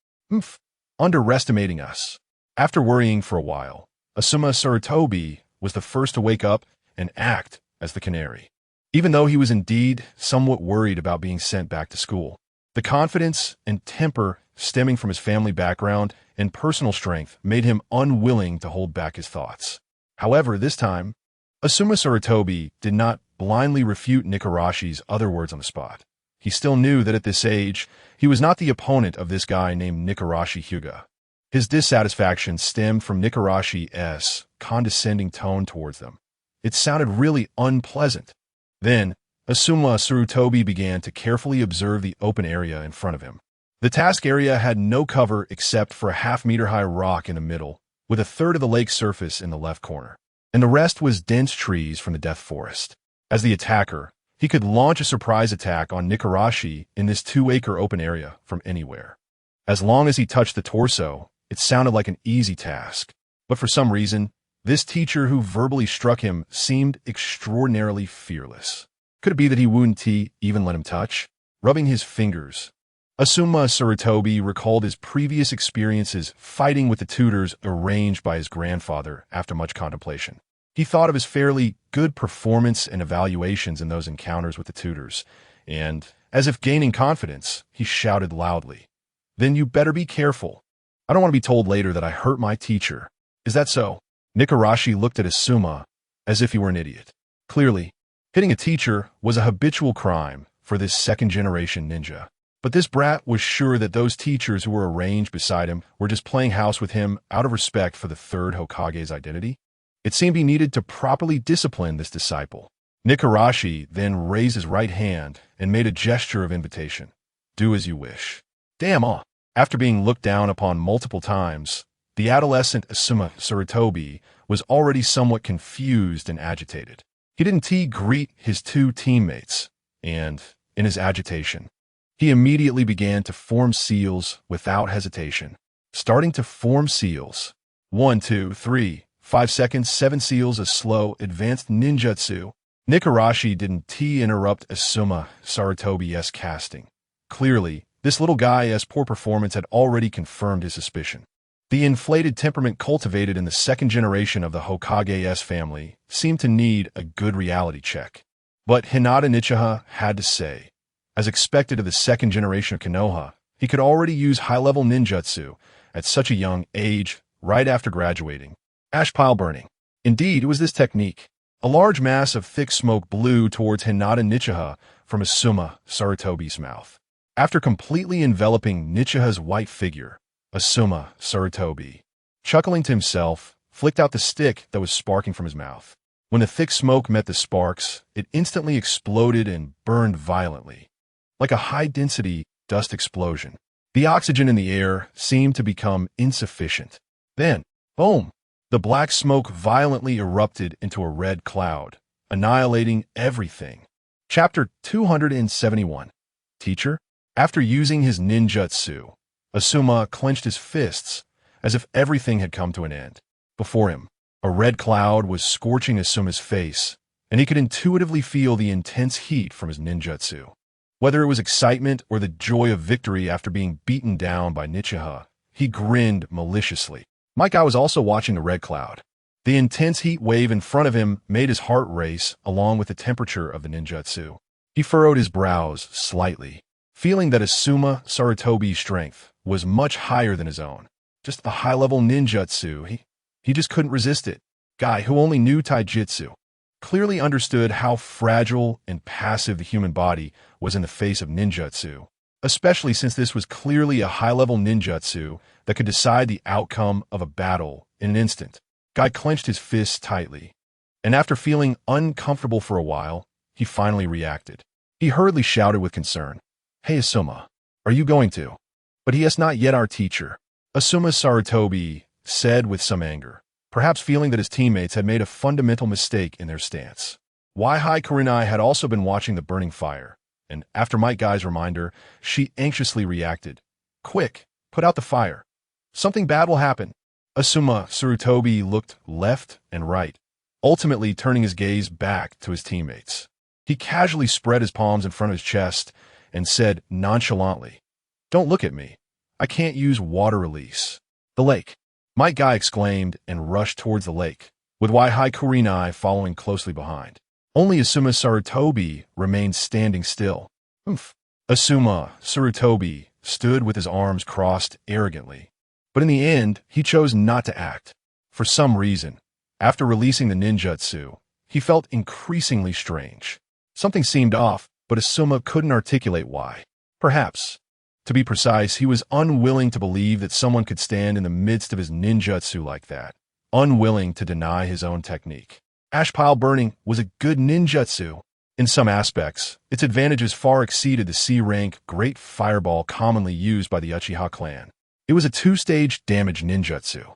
Underestimating us. After worrying for a while, Asuma Sarutobi was the first to wake up and act as the canary. Even though he was indeed somewhat worried about being sent back to school, the confidence and temper stemming from his family background and personal strength made him unwilling to hold back his thoughts. However, this time, Asuma Sarutobi did not blindly refute Nikarashi's other words on the spot. He still knew that at this age, he was not the opponent of this guy named Nikarashi Hyuga. His dissatisfaction stemmed from Nikarashi's condescending tone towards them. It sounded really unpleasant. Then, Asuma Sarutobi began to carefully observe the open area in front of him. The task area had no cover except for a half-meter-high rock in the middle, with a third of the lake's surface in the left corner, and the rest was dense trees from the Death Forest. As the attacker, he could launch a surprise attack on Nikarashi in this 2-acre open area from anywhere. As long as he touched the torso, it sounded like an easy task. But for some reason, this teacher who verbally struck him seemed extraordinarily fearless. Could it be that he wouldn't even let him touch? Rubbing his fingers, Asuma Sarutobi recalled his previous experiences fighting with the tutors arranged by his grandfather after much contemplation. He thought of his fairly good performance and evaluations in those encounters with the tutors, and, as if gaining confidence, he shouted loudly, "Then you better be careful. I don't want to be told later that I hurt my teacher. Is that so?" Nikarashi looked at Asuma as if he were an idiot. Clearly, hitting a teacher was a habitual crime for this second-generation ninja. But this brat was sure that those teachers who were arranged beside him were just playing house with him out of respect for the third Hokage's identity. It seemed he needed to properly discipline this disciple. Nikarashi then raised his right hand and made a gesture of invitation. "Do as you wish." Damn. After being looked down upon multiple times, the adolescent Asuma Sarutobi was already somewhat confused and agitated. He didn't greet his two teammates, and, in his agitation, he immediately began to form seals without hesitation. Starting to form seals. 1, 2, 3, 5 seconds, 7 seals, a slow, advanced ninjutsu. Nikarashi didn't interrupt Asuma Sarutobi's casting. Clearly, this little guy's poor performance had already confirmed his suspicion. The inflated temperament cultivated in the second generation of the Hokage's family seemed to need a good reality check. But Hinata Nichiha had to say, as expected of the second generation of Konoha, he could already use high-level ninjutsu, at such a young age, right after graduating. Ash pile burning. Indeed, it was this technique. A large mass of thick smoke blew towards Hinata Nichiha from Asuma Sarutobi's mouth. After completely enveloping Nichiha's white figure, Asuma Sarutobi, chuckling to himself, flicked out the stick that was sparking from his mouth. When the thick smoke met the sparks, it instantly exploded and burned violently, like a high-density dust explosion. The oxygen in the air seemed to become insufficient. Then, boom! The black smoke violently erupted into a red cloud, annihilating everything. Chapter 271. Teacher? After using his ninjutsu, Asuma clenched his fists as if everything had come to an end. Before him, a red cloud was scorching Asuma's face, and he could intuitively feel the intense heat from his ninjutsu. Whether it was excitement or the joy of victory after being beaten down by Nichiha, he grinned maliciously. My guy was also watching the red cloud. The intense heat wave in front of him made his heart race along with the temperature of the ninjutsu. He furrowed his brows slightly, feeling that Asuma Sarutobi's strength was much higher than his own. Just the high-level ninjutsu, he just couldn't resist it. Guy who only knew taijutsu clearly understood how fragile and passive the human body was in the face of ninjutsu, especially since this was clearly a high-level ninjutsu that could decide the outcome of a battle in an instant. Guy clenched his fists tightly, and after feeling uncomfortable for a while, he finally reacted. He hurriedly shouted with concern, "Hey Asuma, are you going to?" "But he is not yet our teacher," Asuma Sarutobi said with some anger, perhaps feeling that his teammates had made a fundamental mistake in their stance. HyugaHizashi had also been watching the burning fire, and after Might Guy's reminder, she anxiously reacted. "Quick, put out the fire. Something bad will happen." Asuma Sarutobi looked left and right, ultimately turning his gaze back to his teammates. He casually spread his palms in front of his chest and said nonchalantly, "Don't look at me. I can't use water release." "The lake," Might Guy exclaimed and rushed towards the lake, with HyugaHizashi following closely behind. Only Asuma Sarutobi remained standing still. "Humph." Asuma Sarutobi stood with his arms crossed arrogantly. But in the end, he chose not to act. For some reason, after releasing the ninjutsu, he felt increasingly strange. Something seemed off, but Asuma couldn't articulate why. Perhaps, to be precise, he was unwilling to believe that someone could stand in the midst of his ninjutsu like that, unwilling to deny his own technique. Ash pile burning was a good ninjutsu. In some aspects, its advantages far exceeded the C-rank Great Fireball commonly used by the Uchiha clan. It was a two-stage damage ninjutsu.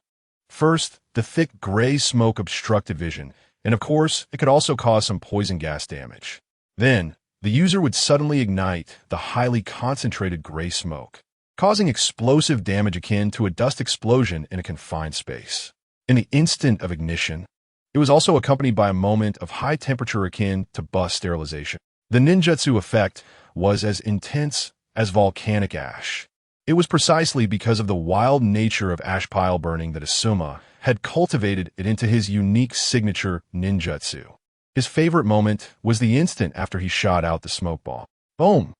First, the thick gray smoke obstructed vision, and of course, it could also cause some poison gas damage. Then, the user would suddenly ignite the highly concentrated gray smoke, causing explosive damage akin to a dust explosion in a confined space. In the instant of ignition, it was also accompanied by a moment of high temperature akin to bus sterilization. The ninjutsu effect was as intense as volcanic ash. It was precisely because of the wild nature of ash pile burning that Asuma had cultivated it into his unique signature ninjutsu. His favorite moment was the instant after he shot out the smoke ball. Boom!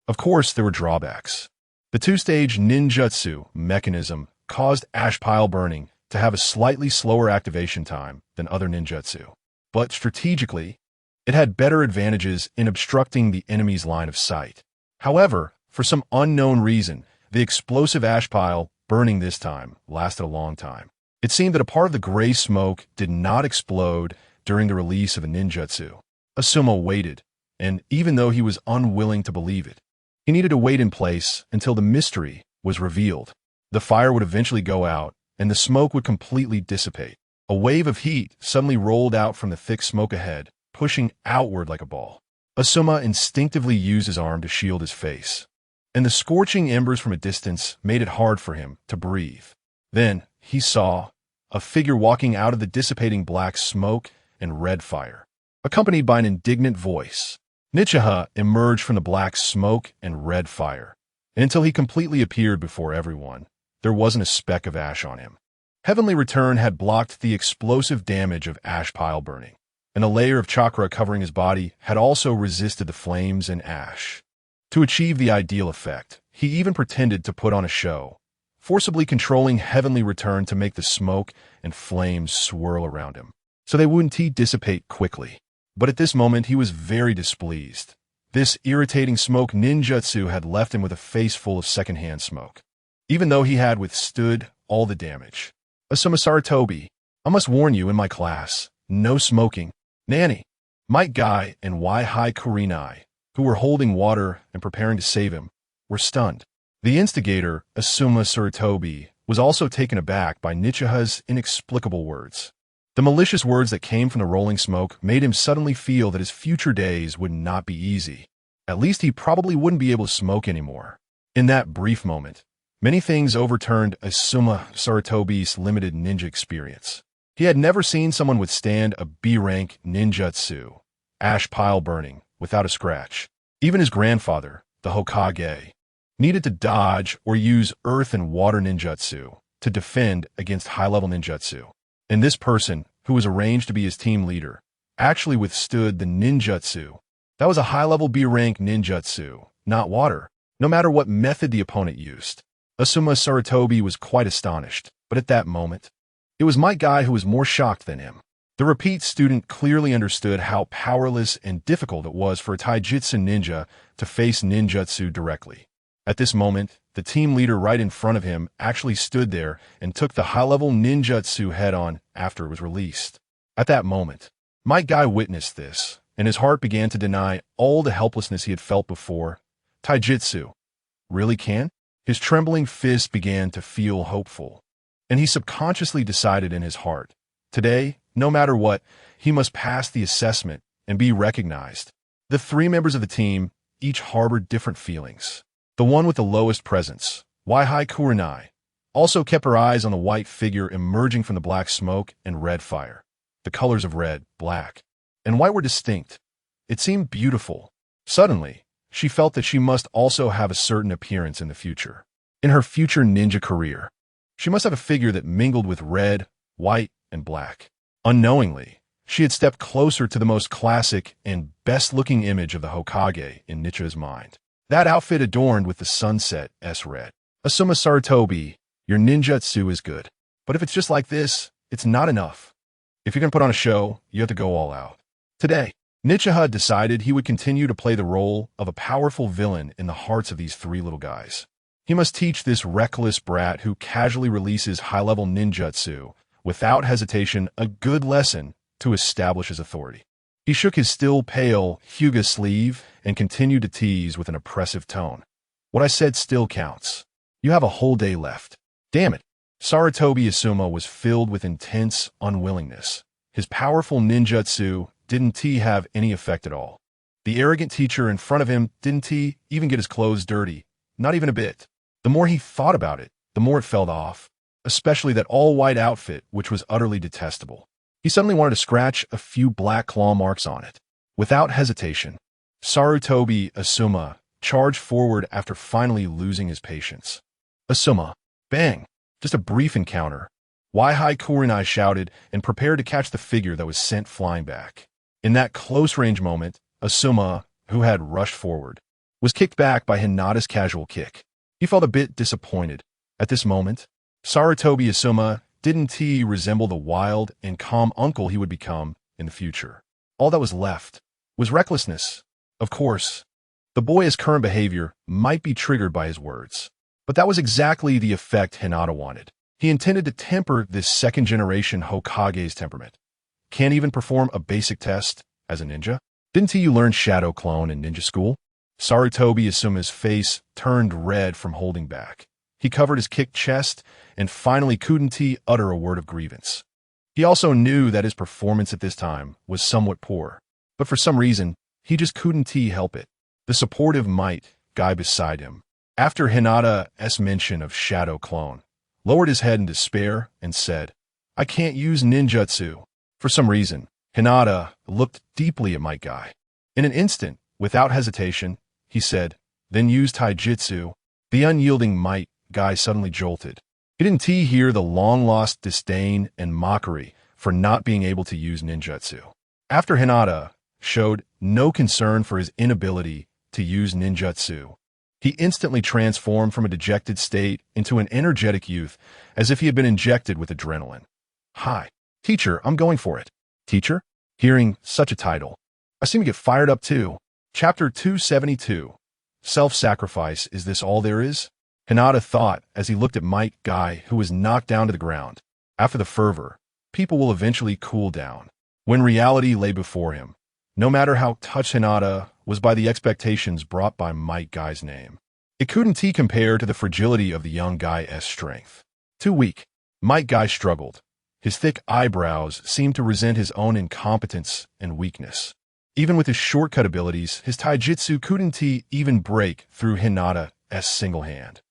Of course, there were drawbacks. The two-stage ninjutsu mechanism caused ash pile burning to have a slightly slower activation time than other ninjutsu. But strategically, it had better advantages in obstructing the enemy's line of sight. However, for some unknown reason, the explosive ash pile burning this time lasted a long time. It seemed that a part of the gray smoke did not explode during the release of the ninjutsu. Asuma waited, and even though he was unwilling to believe it, he needed to wait in place until the mystery was revealed. The fire would eventually go out, and the smoke would completely dissipate. A wave of heat suddenly rolled out from the thick smoke ahead, pushing outward like a ball. Asuma instinctively used his arm to shield his face, and the scorching embers from a distance made it hard for him to breathe. Then he saw a figure walking out of the dissipating black smoke and red fire, accompanied by an indignant voice. Nichiha emerged from the black smoke and red fire, and until he completely appeared before everyone, there wasn't a speck of ash on him. Heavenly Return had blocked the explosive damage of ash pile burning, and a layer of chakra covering his body had also resisted the flames and ash. To achieve the ideal effect, he even pretended to put on a show, forcibly controlling heavenly return to make the smoke and flames swirl around him, so they wouldn't dissipate quickly. But at this moment he was very displeased. This irritating smoke ninjutsu had left him with a face full of secondhand smoke, even though he had withstood all the damage. Asuma Sarutobi, I must warn you in my class, no smoking. Nanny, Might Guy and Wai Kurenai, who were holding water and preparing to save him, were stunned. The instigator, Asuma Sarutobi, was also taken aback by Nichiha's inexplicable words. The malicious words that came from the rolling smoke made him suddenly feel that his future days would not be easy. At least he probably wouldn't be able to smoke anymore. In that brief moment, many things overturned Asuma Sarutobi's limited ninja experience. He had never seen someone withstand a B-rank ninjutsu, ash pile burning, without a scratch. Even his grandfather, the Hokage, needed to dodge or use earth and water ninjutsu to defend against high-level ninjutsu. And this person, who was arranged to be his team leader, actually withstood the ninjutsu. That was a high-level B-rank ninjutsu, not water, no matter what method the opponent used. Asuma Sarutobi was quite astonished, but at that moment, it was Might Guy who was more shocked than him. The repeat student clearly understood how powerless and difficult it was for a taijutsu ninja to face ninjutsu directly. At this moment, the team leader right in front of him actually stood there and took the high-level ninjutsu head-on after it was released. At that moment, Might Guy witnessed this, and his heart began to deny all the helplessness he had felt before. Taijutsu really can? His trembling fist began to feel hopeful, and he subconsciously decided in his heart, today, no matter what, he must pass the assessment and be recognized. The three members of the team each harbored different feelings. The one with the lowest presence, Wai Kurenai, also kept her eyes on the white figure emerging from the black smoke and red fire. The colors of red, black, and white were distinct. It seemed beautiful. Suddenly, she felt that she must also have a certain appearance in the future. In her future ninja career, she must have a figure that mingled with red, white, and black. Unknowingly, she had stepped closer to the most classic and best-looking image of the Hokage in Nichiha's mind. That outfit adorned with the sunset S-red. Asuma Sarutobi, your ninjutsu is good. But if it's just like this, it's not enough. If you're going to put on a show, you have to go all out. Today, Nichiha decided he would continue to play the role of a powerful villain in the hearts of these three little guys. He must teach this reckless brat who casually releases high-level ninjutsu, without hesitation, a good lesson to establish his authority. He shook his still pale Hyuga sleeve and continued to tease with an oppressive tone. What I said still counts. You have a whole day left. Damn it. Sarutobi Asuma was filled with intense unwillingness. His powerful ninjutsu didn't have any effect at all. The arrogant teacher in front of him didn't even get his clothes dirty. Not even a bit. The more he thought about it, the more it fell off, especially that all-white outfit, which was utterly detestable. He suddenly wanted to scratch a few black claw marks on it. Without hesitation, Sarutobi Asuma charged forward after finally losing his patience. Asuma, bang! Just a brief encounter. Wai Kurenai shouted and prepared to catch the figure that was sent flying back. In that close-range moment, Asuma, who had rushed forward, was kicked back by Hinata's casual kick. He felt a bit disappointed. At this moment, Sarutobi Asuma didn't resemble the wild and calm uncle he would become in the future. All that was left was recklessness. Of course, the boy's current behavior might be triggered by his words, but that was exactly the effect Hinata wanted. He intended to temper this second-generation Hokage's temperament. Can't even perform a basic test as a ninja? Didn't you learn Shadow Clone in ninja school? Sarutobi Asuma's face turned red from holding back. He covered his kicked chest and finally couldn't utter a word of grievance. He also knew that his performance at this time was somewhat poor, but for some reason, he just couldn't help it. The supportive Might Guy beside him, after Hinata's mention of Shadow Clone, lowered his head in despair and said, I can't use ninjutsu. For some reason, Hinata looked deeply at Might Guy. In an instant, without hesitation, he said, then use taijutsu. The unyielding Might Guy suddenly jolted. He didn't hear the long-lost disdain and mockery for not being able to use ninjutsu. After Hinata showed no concern for his inability to use ninjutsu, He instantly transformed from a dejected state into an energetic youth, as if he had been injected with adrenaline. "Hi, teacher, I'm going for it." "Teacher?" Hearing such a title, I seem to get fired up too. Chapter 272. Self-sacrifice, is this all there is? Hinata thought as he looked at Might Guy, who was knocked down to the ground. After the fervor, people will eventually cool down. When reality lay before him, no matter how touched Hinata was by the expectations brought by Might Guy's name, it couldn't compare to the fragility of the young guy's strength. Too weak, Might Guy struggled. His thick eyebrows seemed to resent his own incompetence and weakness. Even with his shortcut abilities, his taijutsu couldn't even break through Hinata's single hand.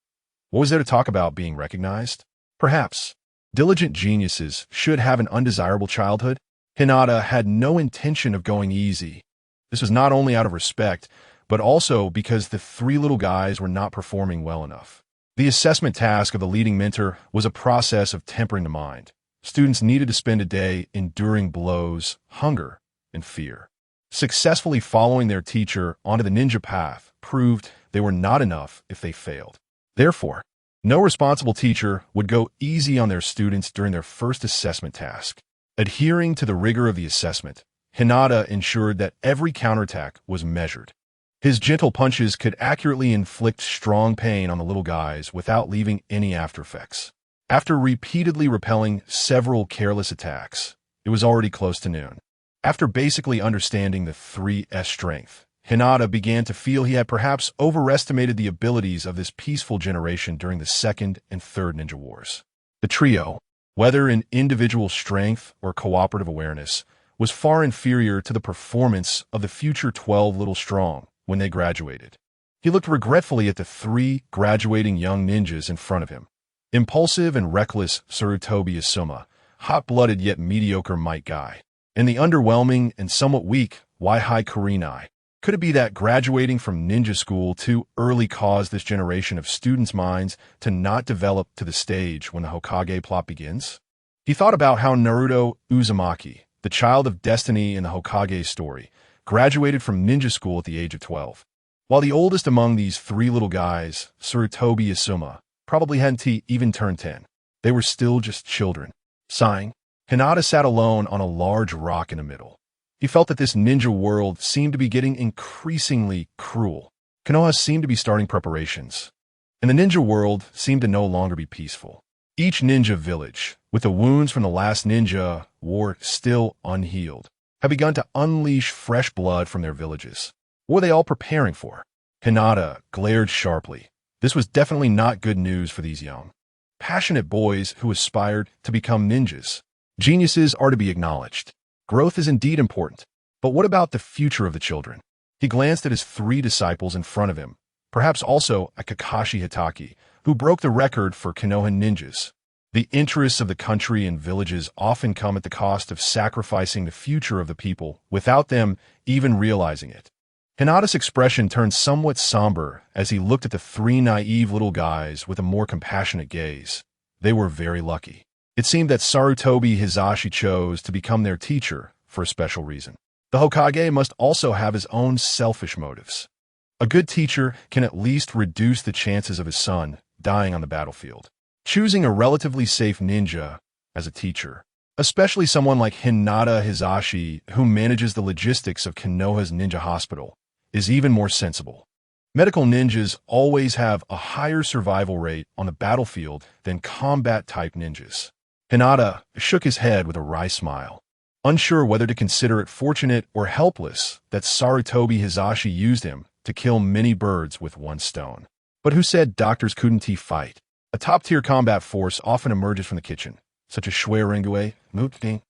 What was there to talk about being recognized? Perhaps. Diligent geniuses should have an undesirable childhood. Hinata had no intention of going easy. This was not only out of respect, but also because the three little guys were not performing well enough. The assessment task of the leading mentor was a process of tempering the mind. Students needed to spend a day enduring blows, hunger, and fear. Successfully following their teacher onto the ninja path proved they were not enough if they failed. Therefore, no responsible teacher would go easy on their students during their first assessment task. Adhering to the rigor of the assessment, Hinata ensured that every counterattack was measured. His gentle punches could accurately inflict strong pain on the little guys without leaving any aftereffects. After repeatedly repelling several careless attacks, it was already close to noon. After basically understanding the 3's strength, Hinata began to feel he had perhaps overestimated the abilities of this peaceful generation during the Second and Third Ninja Wars. The trio, whether in individual strength or cooperative awareness, was far inferior to the performance of the future 12 Little Strong when they graduated. He looked regretfully at the three graduating young ninjas in front of him. Impulsive and reckless Sarutobi Asuma, hot-blooded yet mediocre Might Guy, and the underwhelming and somewhat weak Waihai Kurenai. Could it be that graduating from ninja school too early caused this generation of students' minds to not develop to the stage when the Hokage plot begins? He thought about how Naruto Uzumaki, the child of destiny in the Hokage story, graduated from ninja school at the age of 12. While the oldest among these three little guys, Sarutobi Asuma, probably hadn't even turned 10. They were still just children. Sighing, Hinata sat alone on a large rock in the middle. He felt that this ninja world seemed to be getting increasingly cruel. Konoha seemed to be starting preparations, and the ninja world seemed to no longer be peaceful. Each ninja village, with the wounds from the last ninja war still unhealed, had begun to unleash fresh blood from their villages. What were they all preparing for? Hinata glared sharply. This was definitely not good news for these young, passionate boys who aspired to become ninjas. Geniuses are to be acknowledged. Growth is indeed important, but what about the future of the children? He glanced at his three disciples in front of him, perhaps also at Kakashi Hitaki, who broke the record for Konoha ninjas. The interests of the country and villages often come at the cost of sacrificing the future of the people without them even realizing it. Hinata's expression turned somewhat somber as he looked at the three naive little guys with a more compassionate gaze. They were very lucky. It seemed that Sarutobi Hizashi chose to become their teacher for a special reason. The Hokage must also have his own selfish motives. A good teacher can at least reduce the chances of his son dying on the battlefield. Choosing a relatively safe ninja as a teacher, especially someone like Hinata Hizashi, who manages the logistics of Konoha's ninja hospital, is even more sensible. Medical ninjas always have a higher survival rate on the battlefield than combat-type ninjas. Hinata shook his head with a wry smile, unsure whether to consider it fortunate or helpless that Sarutobi Hizashi used him to kill many birds with one stone. But who said doctors couldn't fight? A top-tier combat force often emerges from the kitchen, such as Shui Rengue, Mutting,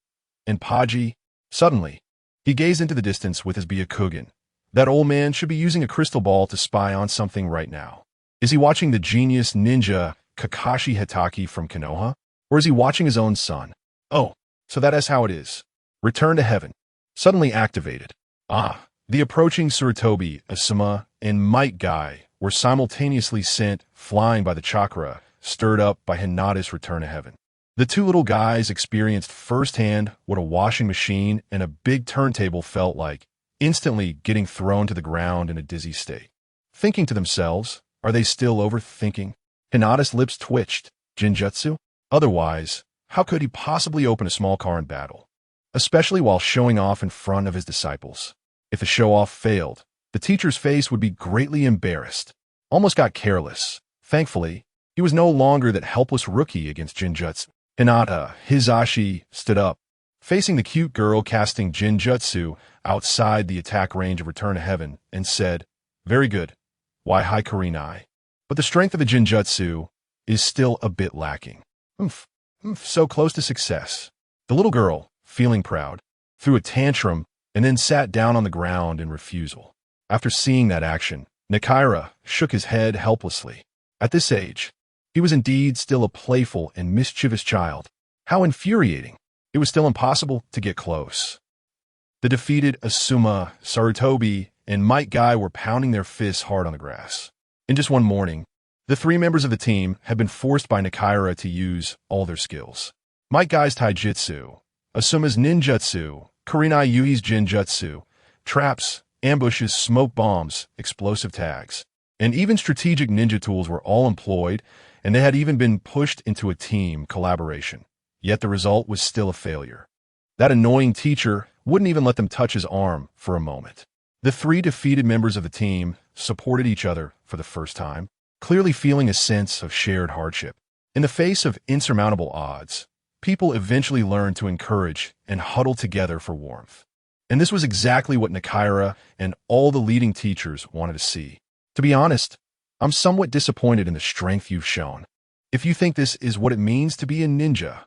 and Paji. Suddenly, he gazed into the distance with his Byakugan. That old man should be using a crystal ball to spy on something right now. Is he watching the genius ninja Kakashi Hitaki from Konoha? Or is he watching his own son? Oh, so that is how it is. Return to heaven. Suddenly activated. The approaching Sarutobi, Asuma, and Might Guy were simultaneously sent flying by the chakra, stirred up by Hinata's return to heaven. The two little guys experienced firsthand what a washing machine and a big turntable felt like, instantly getting thrown to the ground in a dizzy state. Thinking to themselves, Are they still overthinking? Hinata's lips twitched. Jinjutsu? Otherwise, how could he possibly open a small car in battle? Especially while showing off in front of his disciples. If the show-off failed, the teacher's face would be greatly embarrassed. Almost got careless. Thankfully, he was no longer that helpless rookie against Jinjutsu. Hinata, Hizashi, stood up, facing the cute girl casting Jinjutsu outside the attack range of Return to Heaven, and said, "Very good. Why hi Kurenai?" But the strength of the Jinjutsu is still a bit lacking. So close to success. The little girl, feeling proud, threw a tantrum and then sat down on the ground in refusal. After seeing that action, Nakaira shook his head helplessly. At this age, he was indeed still a playful and mischievous child. How infuriating. It was still impossible to get close. The defeated Asuma, Sarutobi, and Might Guy were pounding their fists hard on the grass. In just one morning, the three members of the team had been forced by Nakaira to use all their skills. Might Guy's Taijutsu, Asuma's Ninjutsu, Kurenai Yui's Jinjutsu, traps, ambushes, smoke bombs, explosive tags, and even strategic ninja tools were all employed, and they had even been pushed into a team collaboration. Yet the result was still a failure. That annoying teacher wouldn't even let them touch his arm for a moment. The three defeated members of the team supported each other for the first time, clearly feeling a sense of shared hardship. In the face of insurmountable odds, people eventually learned to encourage and huddle together for warmth. And this was exactly what Nakaira and all the leading teachers wanted to see. To be honest, I'm somewhat disappointed in the strength you've shown. If you think this is what it means to be a ninja.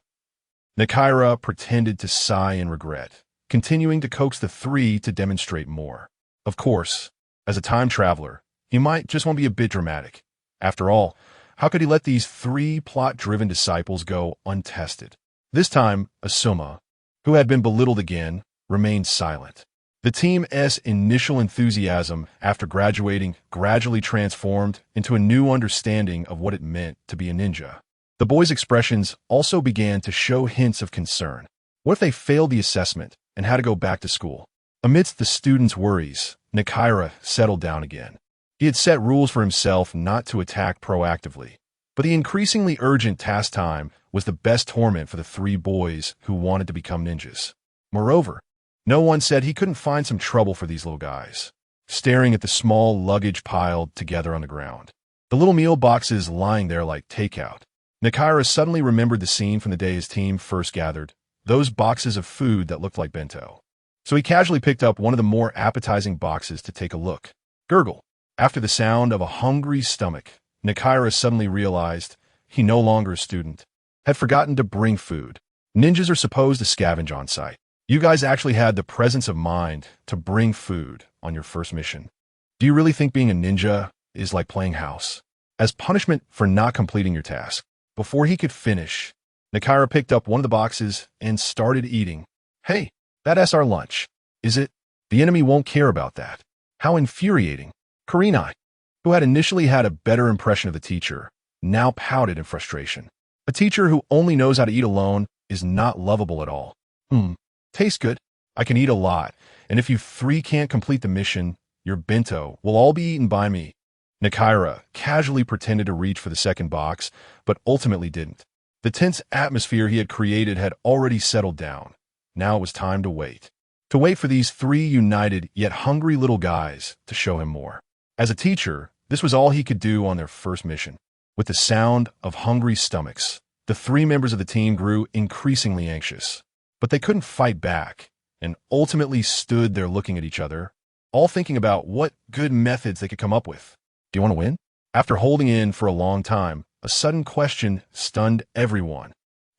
Nakaira pretended to sigh in regret, continuing to coax the three to demonstrate more. Of course, as a time traveler, he might just want to be a bit dramatic. After all, how could he let these three plot-driven disciples go untested? This time, Asuma, who had been belittled again, remained silent. The team's initial enthusiasm after graduating gradually transformed into a new understanding of what it meant to be a ninja. The boys' expressions also began to show hints of concern. What if they failed the assessment and had to go back to school? Amidst the students' worries, Nakaira settled down again. He had set rules for himself not to attack proactively, but the increasingly urgent task time was the best torment for the three boys who wanted to become ninjas. Moreover, no one said he couldn't find some trouble for these little guys, staring at the small luggage piled together on the ground. The little meal boxes lying there like takeout. Nakaira suddenly remembered the scene from the day his team first gathered, those boxes of food that looked like bento. So he casually picked up one of the more appetizing boxes to take a look. Gurgle. After the sound of a hungry stomach, Nakaira suddenly realized he no longer a student, had forgotten to bring food. Ninjas are supposed to scavenge on site. You guys actually had the presence of mind to bring food on your first mission. Do you really think being a ninja is like playing house? As punishment for not completing your task. Before he could finish, Nakaira picked up one of the boxes and started eating. Hey, that's our lunch. Is it? The enemy won't care about that. How infuriating. Kurenai, who had initially had a better impression of the teacher, now pouted in frustration. A teacher who only knows how to eat alone is not lovable at all. Tastes good. I can eat a lot, and if you three can't complete the mission, your bento will all be eaten by me. Nakaira casually pretended to reach for the second box, but ultimately didn't. The tense atmosphere he had created had already settled down. Now it was time to wait. To wait for these three united yet hungry little guys to show him more. As a teacher, this was all he could do on their first mission. With the sound of hungry stomachs, the three members of the team grew increasingly anxious. But they couldn't fight back, and ultimately stood there looking at each other, all thinking about what good methods they could come up with. Do you want to win? After holding in for a long time, a sudden question stunned everyone.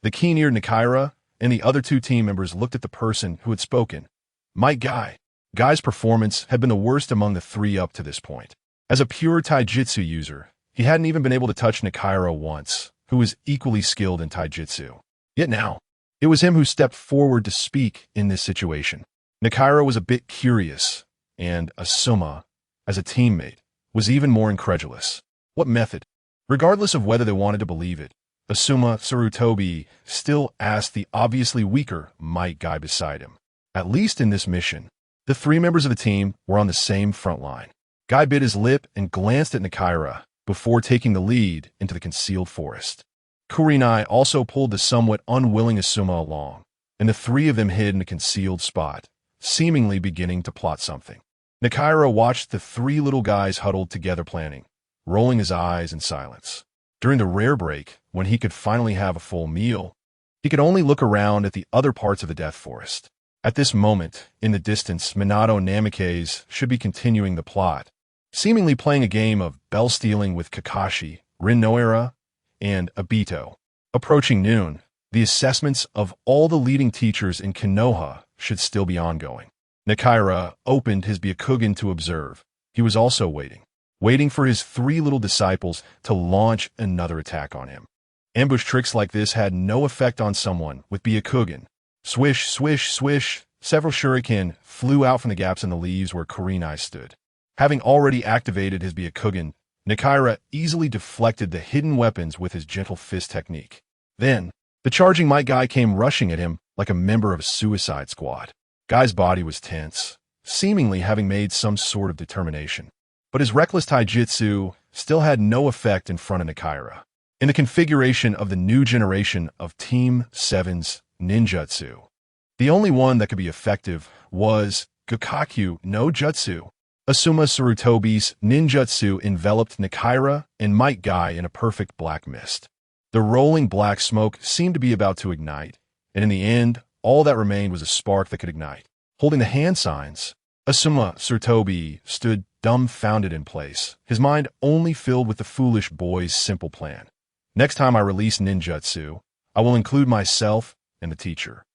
The keen-eared Nakaira and the other two team members looked at the person who had spoken. Might Guy. Guy's performance had been the worst among the three up to this point. As a pure taijutsu user, he hadn't even been able to touch Nakaira once, who was equally skilled in taijutsu. Yet now, it was him who stepped forward to speak in this situation. Nakaira was a bit curious, and Asuma, as a teammate, was even more incredulous. What method? Regardless of whether they wanted to believe it, Asuma Sarutobi still asked the obviously weaker Might Guy beside him. At least in this mission, the three members of the team were on the same front line. Guy bit his lip and glanced at Nakaira, before taking the lead into the concealed forest. Kurenai also pulled the somewhat unwilling Asuma along, and the three of them hid in a concealed spot, seemingly beginning to plot something. Nakaira watched the three little guys huddled together planning, rolling his eyes in silence. During the rare break, when he could finally have a full meal, he could only look around at the other parts of the death forest. At this moment, in the distance, Minato Namikaze should be continuing the plot, seemingly playing a game of bell-stealing with Kakashi, Rin Noara, and Obito. Approaching noon, the assessments of all the leading teachers in Konoha should still be ongoing. Nakaira opened his Byakugan to observe. He was also waiting for his three little disciples to launch another attack on him. Ambush tricks like this had no effect on someone with Byakugan. Swish, swish, swish, several shuriken flew out from the gaps in the leaves where Kurenai stood. Having already activated his Byakugan, Nakaira easily deflected the hidden weapons with his gentle fist technique. Then, the charging Might Guy came rushing at him like a member of a suicide squad. Guy's body was tense, seemingly having made some sort of determination. But his reckless taijutsu still had no effect in front of Nakaira. In the configuration of the new generation of Team 7's ninjutsu, the only one that could be effective was Gakakyu no Jutsu. Asuma Sarutobi's ninjutsu enveloped Nakaira and Might Guy in a perfect black mist. The rolling black smoke seemed to be about to ignite, and in the end, all that remained was a spark that could ignite. Holding the hand signs, Asuma Sarutobi stood dumbfounded in place, his mind only filled with the foolish boy's simple plan. Next time I release ninjutsu, I will include myself and the teacher.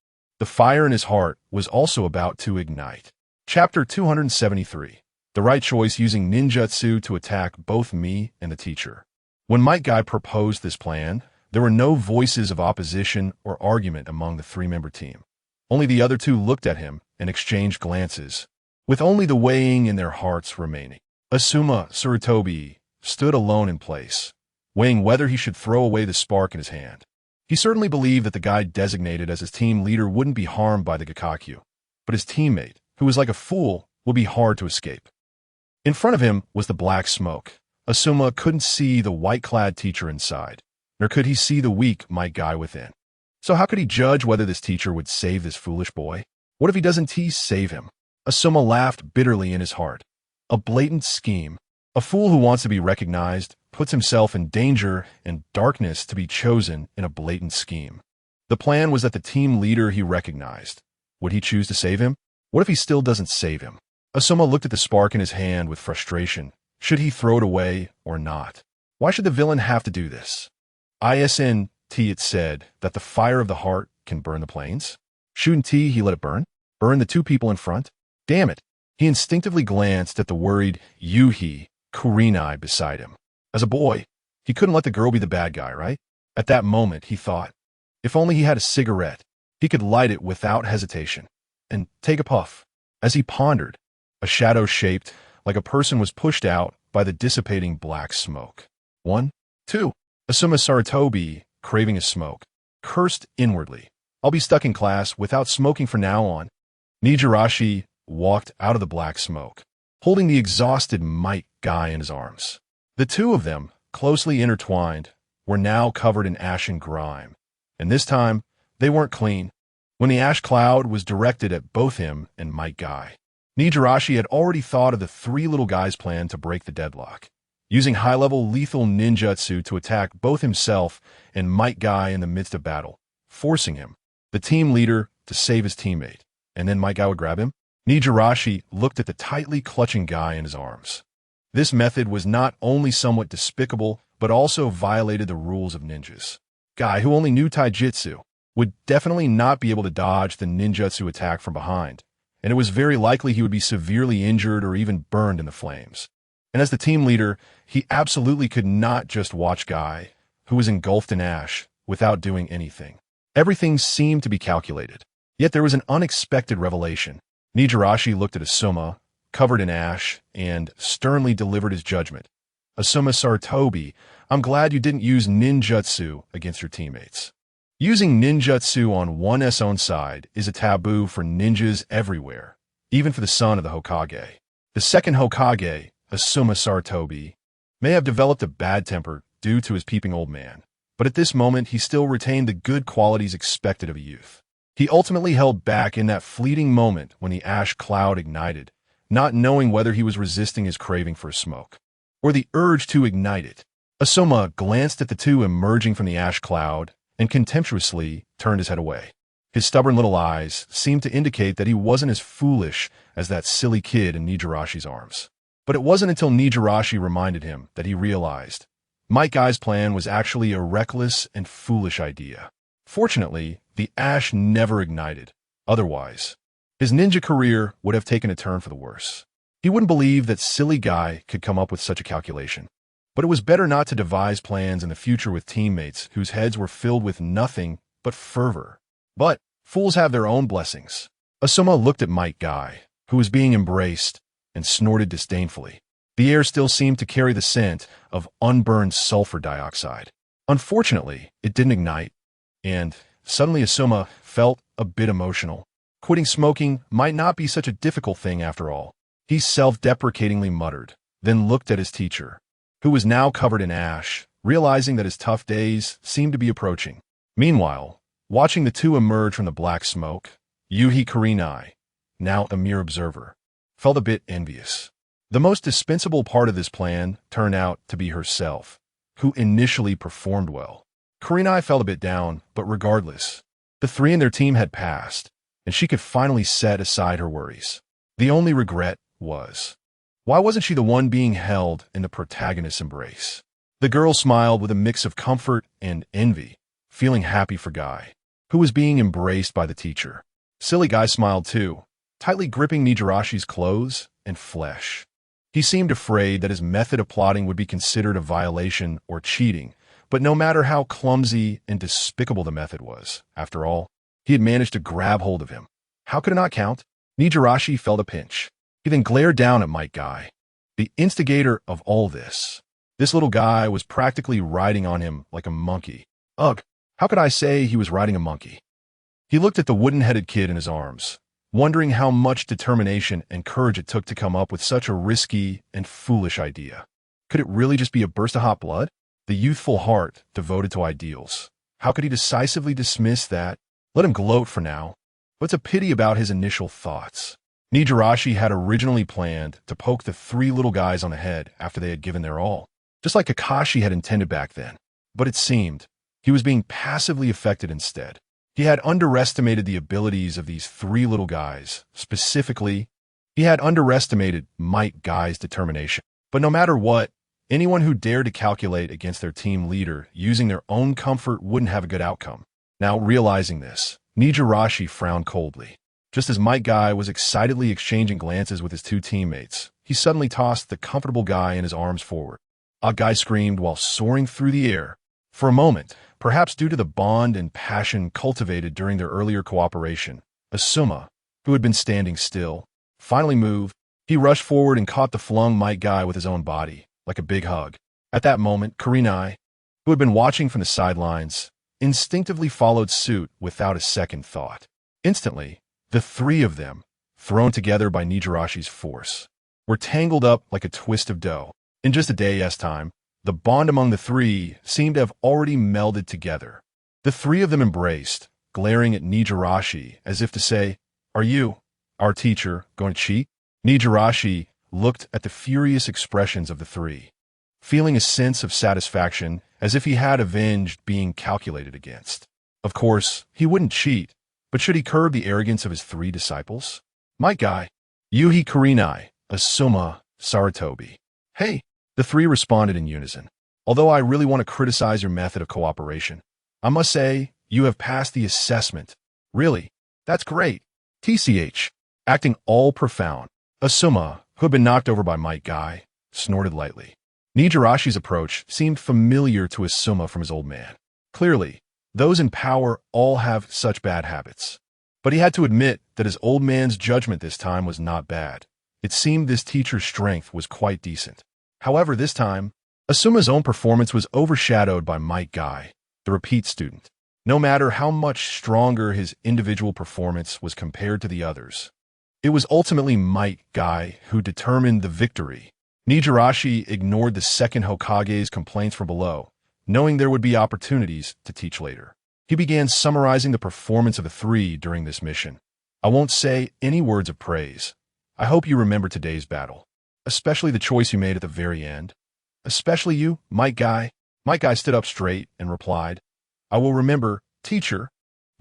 The fire in his heart was also about to ignite. Chapter 273. The right choice using ninjutsu to attack both me and the teacher. When Might Guy proposed this plan, there were no voices of opposition or argument among the three-member team. Only the other two looked at him and exchanged glances, with only the weighing in their hearts remaining. Asuma Sarutobi stood alone in place, weighing whether he should throw away the spark in his hand. He certainly believed that the guy designated as his team leader wouldn't be harmed by the Gakakyu, but his teammate, who was like a fool, would be hard to escape. In front of him was the black smoke. Asuma couldn't see the white-clad teacher inside, nor could he see the weak Might Guy within. So how could he judge whether this teacher would save this foolish boy? What if he doesn't save him? Asuma laughed bitterly in his heart. A blatant scheme. A fool who wants to be recognized puts himself in danger and darkness to be chosen in a blatant scheme. The plan was that the team leader he recognized. Would he choose to save him? What if he still doesn't save him? Asuma looked at the spark in his hand with frustration. Should he throw it away or not? Why should the villain have to do this? ISNT it said that the fire of the heart can burn the plains. Shouldn't he let it burn? Burn the two people in front? Damn it. He instinctively glanced at the worried Yuhi Kurenai beside him. As a boy, he couldn't let the girl be the bad guy, right? At that moment, he thought, if only he had a cigarette, he could light it without hesitation and take a puff. As he pondered, a shadow shaped like a person was pushed out by the dissipating black smoke. 1, 2. Asuma Sarutobi, craving a smoke, cursed inwardly. I'll be stuck in class without smoking from now on. Nijirashi walked out of the black smoke, holding the exhausted Might Guy in his arms. The two of them, closely intertwined, were now covered in ash and grime, and this time they weren't clean. When the ash cloud was directed at both him and Might Guy, Nijirashi had already thought of the three little guys' plan to break the deadlock, using high-level lethal ninjutsu to attack both himself and Might Guy in the midst of battle, forcing him, the team leader, to save his teammate, and then Might Guy would grab him. Nijirashi looked at the tightly clutching guy in his arms. This method was not only somewhat despicable, but also violated the rules of ninjas. Guy, who only knew taijutsu, would definitely not be able to dodge the ninjutsu attack from behind, and it was very likely he would be severely injured or even burned in the flames. And as the team leader, he absolutely could not just watch Guy, who was engulfed in ash, without doing anything. Everything seemed to be calculated. Yet there was an unexpected revelation. Nijirashi looked at Asuma, covered in ash, and sternly delivered his judgment. Asuma Sarutobi, I'm glad you didn't use ninjutsu against your teammates. Using ninjutsu on one's own side is a taboo for ninjas everywhere, even for the son of the Hokage. The second Hokage, Asuma Sarutobi, may have developed a bad temper due to his peeping old man, but at this moment he still retained the good qualities expected of a youth. He ultimately held back in that fleeting moment when the ash cloud ignited, not knowing whether he was resisting his craving for a smoke or the urge to ignite it. Asuma glanced at the two emerging from the ash cloud and contemptuously turned his head away. His stubborn little eyes seemed to indicate that he wasn't as foolish as that silly kid in Nijirashi's arms. But it wasn't until Nijirashi reminded him that he realized Might Guy's plan was actually a reckless and foolish idea. Fortunately, the ash never ignited. Otherwise, his ninja career would have taken a turn for the worse. He wouldn't believe that silly guy could come up with such a calculation. But it was better not to devise plans in the future with teammates whose heads were filled with nothing but fervor. But fools have their own blessings. Asuma looked at Might Guy, who was being embraced, and snorted disdainfully. The air still seemed to carry the scent of unburned sulfur dioxide. Unfortunately, it didn't ignite, and suddenly Asuma felt a bit emotional. Quitting smoking might not be such a difficult thing after all. He self-deprecatingly muttered, then looked at his teacher, who was now covered in ash, realizing that his tough days seemed to be approaching. Meanwhile, watching the two emerge from the black smoke, Yuhi Kurenai, now a mere observer, felt a bit envious. The most dispensable part of this plan turned out to be herself, who initially performed well. Kurenai felt a bit down, but regardless, the three in their team had passed, and she could finally set aside her worries. The only regret was, why wasn't she the one being held in the protagonist's embrace? The girl smiled with a mix of comfort and envy, feeling happy for Guy, who was being embraced by the teacher. Silly Guy smiled too, tightly gripping Nijirashi's clothes and flesh. He seemed afraid that his method of plotting would be considered a violation or cheating, but no matter how clumsy and despicable the method was, after all, he had managed to grab hold of him. How could it not count? Nijirashi felt a pinch. He then glared down at Might Guy, the instigator of all this. This little guy was practically riding on him like a monkey. Ugh, how could I say he was riding a monkey? He looked at the wooden-headed kid in his arms, wondering how much determination and courage it took to come up with such a risky and foolish idea. Could it really just be a burst of hot blood? The youthful heart devoted to ideals. How could he decisively dismiss that? Let him gloat for now. But it's a pity about his initial thoughts. Nijirashi had originally planned to poke the three little guys on the head after they had given their all, just like Kakashi had intended back then. But it seemed he was being passively affected instead. He had underestimated the abilities of these three little guys. Specifically, he had underestimated Might Guy's determination. But no matter what, anyone who dared to calculate against their team leader using their own comfort wouldn't have a good outcome. Now, realizing this, Nijirashi frowned coldly. Just as Might Guy was excitedly exchanging glances with his two teammates, he suddenly tossed the comfortable guy in his arms forward. Guy screamed while soaring through the air. For a moment, perhaps due to the bond and passion cultivated during their earlier cooperation, Asuma, who had been standing still, finally moved. He rushed forward and caught the flung Might Guy with his own body, like a big hug. At that moment, Kurenai, who had been watching from the sidelines, instinctively followed suit without a second thought. Instantly, the three of them, thrown together by Nijirashi's force, were tangled up like a twist of dough. In just a day's time, the bond among the three seemed to have already melded together. The three of them embraced, glaring at Nijirashi as if to say, "Are you, our teacher, going to cheat?" Nijirashi looked at the furious expressions of the three, feeling a sense of satisfaction as if he had avenged being calculated against. Of course, he wouldn't cheat, but should he curb the arrogance of his three disciples? Might Guy, Yuhi Kurenai, Asuma, Sarutobi. Hey, the three responded in unison. Although I really want to criticize your method of cooperation, I must say you have passed the assessment. Really, that's great. TCH, acting all profound. Asuma, who had been knocked over by Might Guy, snorted lightly. Nijirashi's approach seemed familiar to Asuma from his old man. Clearly, those in power all have such bad habits. But he had to admit that his old man's judgment this time was not bad. It seemed this teacher's strength was quite decent. However, this time, Asuma's own performance was overshadowed by Might Guy, the repeat student. No matter how much stronger his individual performance was compared to the others, it was ultimately Might Guy who determined the victory. Nijirashi ignored the second Hokage's complaints from below, knowing there would be opportunities to teach later. He began summarizing the performance of the three during this mission. I won't say any words of praise. I hope you remember today's battle, especially the choice you made at the very end. Especially you, Might Guy. Might Guy stood up straight and replied, I will remember, teacher.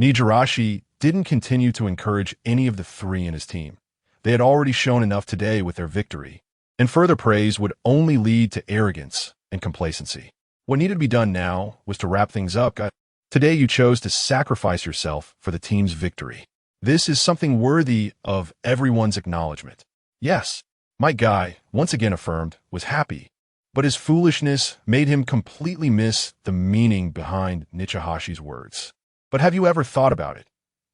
Nijirashi didn't continue to encourage any of the three in his team. They had already shown enough today with their victory, and further praise would only lead to arrogance and complacency. What needed to be done now was to wrap things up. Today you chose to sacrifice yourself for the team's victory. This is something worthy of everyone's acknowledgement. Yes, Might Guy, once again affirmed, was happy, but his foolishness made him completely miss the meaning behind Nijirashi's words. But have you ever thought about it?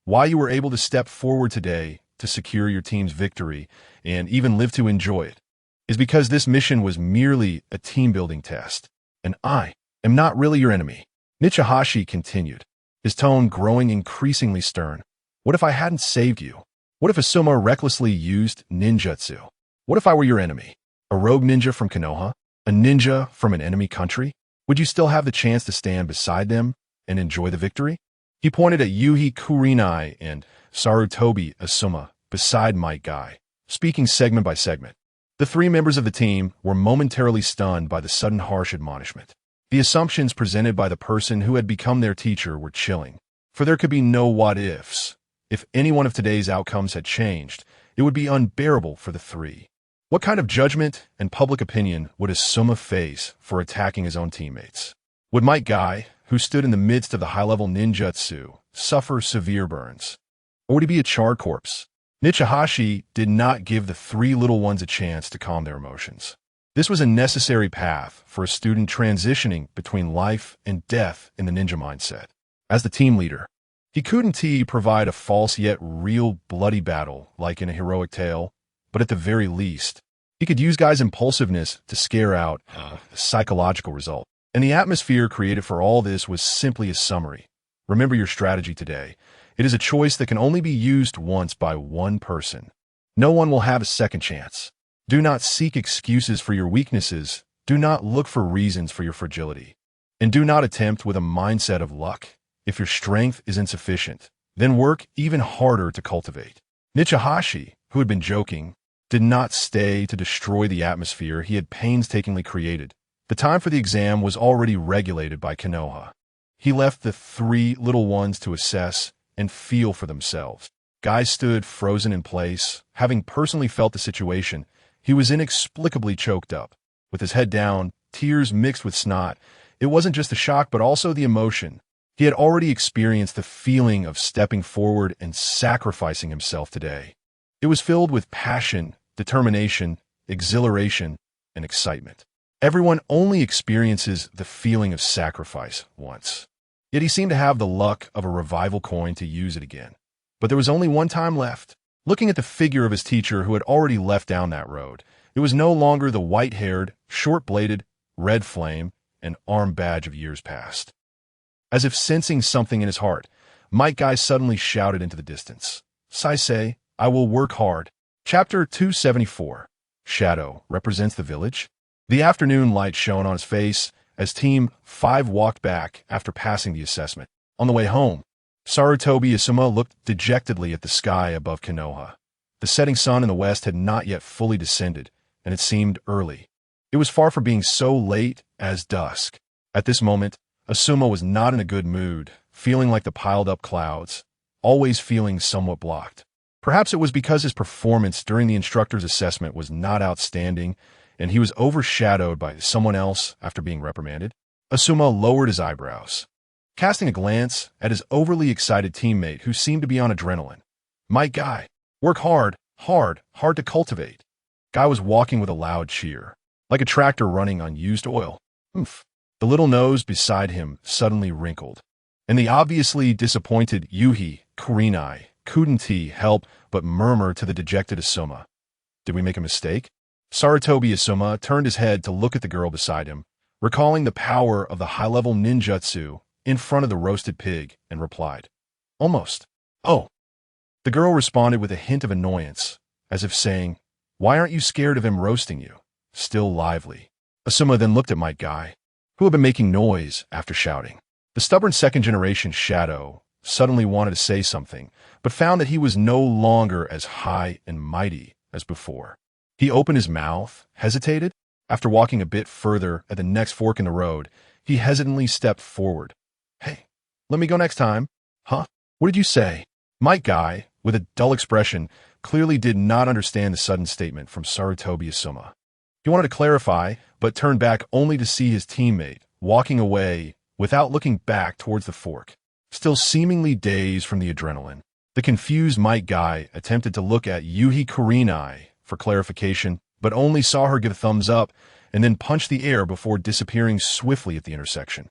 Why you were able to step forward today to secure your team's victory and even live to enjoy it is because this mission was merely a team-building test, and I am not really your enemy. Nijirashi continued, his tone growing increasingly stern. What if I hadn't saved you? What if Asuma recklessly used ninjutsu? What if I were your enemy? A rogue ninja from Konoha? A ninja from an enemy country? Would you still have the chance to stand beside them and enjoy the victory? He pointed at Yuhi Kurinai and Sarutobi Asuma beside Might Guy, speaking segment by segment. The three members of the team were momentarily stunned by the sudden harsh admonishment. The assumptions presented by the person who had become their teacher were chilling, for there could be no what-ifs. If any one of today's outcomes had changed, it would be unbearable for the three. What kind of judgment and public opinion would Asuma face for attacking his own teammates? Would Might Guy, who stood in the midst of the high-level ninjutsu, suffer severe burns? Or would he be a charred corpse? Nijirashi did not give the three little ones a chance to calm their emotions. This was a necessary path for a student transitioning between life and death in the ninja mindset. As the team leader, he couldn't provide a false yet real bloody battle like in a heroic tale, but at the very least, he could use guys' impulsiveness to scare out a psychological result. And the atmosphere created for all this was simply a summary. Remember your strategy today. It is a choice that can only be used once by one person. No one will have a second chance. Do not seek excuses for your weaknesses. Do not look for reasons for your fragility. And do not attempt with a mindset of luck. If your strength is insufficient, then work even harder to cultivate. Nijirashi, who had been joking, did not stay to destroy the atmosphere he had painstakingly created. The time for the exam was already regulated by Konoha. He left the three little ones to assess and feel for themselves. Guy stood frozen in place. Having personally felt the situation, he was inexplicably choked up. With his head down, tears mixed with snot, it wasn't just the shock but also the emotion. He had already experienced the feeling of stepping forward and sacrificing himself today. It was filled with passion, determination, exhilaration, and excitement. Everyone only experiences the feeling of sacrifice once. Yet he seemed to have the luck of a revival coin to use it again. But there was only one time left. Looking at the figure of his teacher who had already left down that road, it was no longer the white-haired, short-bladed, red flame, and arm badge of years past. As if sensing something in his heart, Might Guy suddenly shouted into the distance, "Saisei, I will work hard." Chapter 274. Shadow represents the village. The afternoon light shone on his face as Team 5 walked back after passing the assessment. On the way home, Sarutobi Asuma looked dejectedly at the sky above Konoha. The setting sun in the west had not yet fully descended, and it seemed early. It was far from being so late as dusk. At this moment, Asuma was not in a good mood, feeling like the piled-up clouds, always feeling somewhat blocked. Perhaps it was because his performance during the instructor's assessment was not outstanding, and he was overshadowed by someone else after being reprimanded. Asuma lowered his eyebrows, casting a glance at his overly excited teammate who seemed to be on adrenaline. Might Guy, work hard, hard to cultivate. Guy was walking with a loud cheer, like a tractor running on used oil. Oomph. The little nose beside him suddenly wrinkled, and the obviously disappointed Yuhi Kurinai couldn't help but murmur to the dejected Asuma, "Did we make a mistake?" Sarutobi Asuma turned his head to look at the girl beside him, recalling the power of the high-level ninjutsu in front of the roasted pig, and replied, "Almost." "Oh." The girl responded with a hint of annoyance, as if saying, "Why aren't you scared of him roasting you? still lively. Asuma then looked at Might Guy, who had been making noise after shouting. The stubborn second-generation Shadow suddenly wanted to say something, but found that he was no longer as high and mighty as before. He opened his mouth, hesitated. After walking a bit further at the next fork in the road, he hesitantly stepped forward. "Hey, let me go next time." "Huh? What did you say?" Might Guy, with a dull expression, clearly did not understand the sudden statement from Sarutobi Asuma. He wanted to clarify, but turned back only to see his teammate walking away without looking back towards the fork. Still seemingly dazed from the adrenaline, the confused Might Guy attempted to look at Yuhi Kurenai for clarification, but only saw her give a thumbs up and then punch the air before disappearing swiftly at the intersection.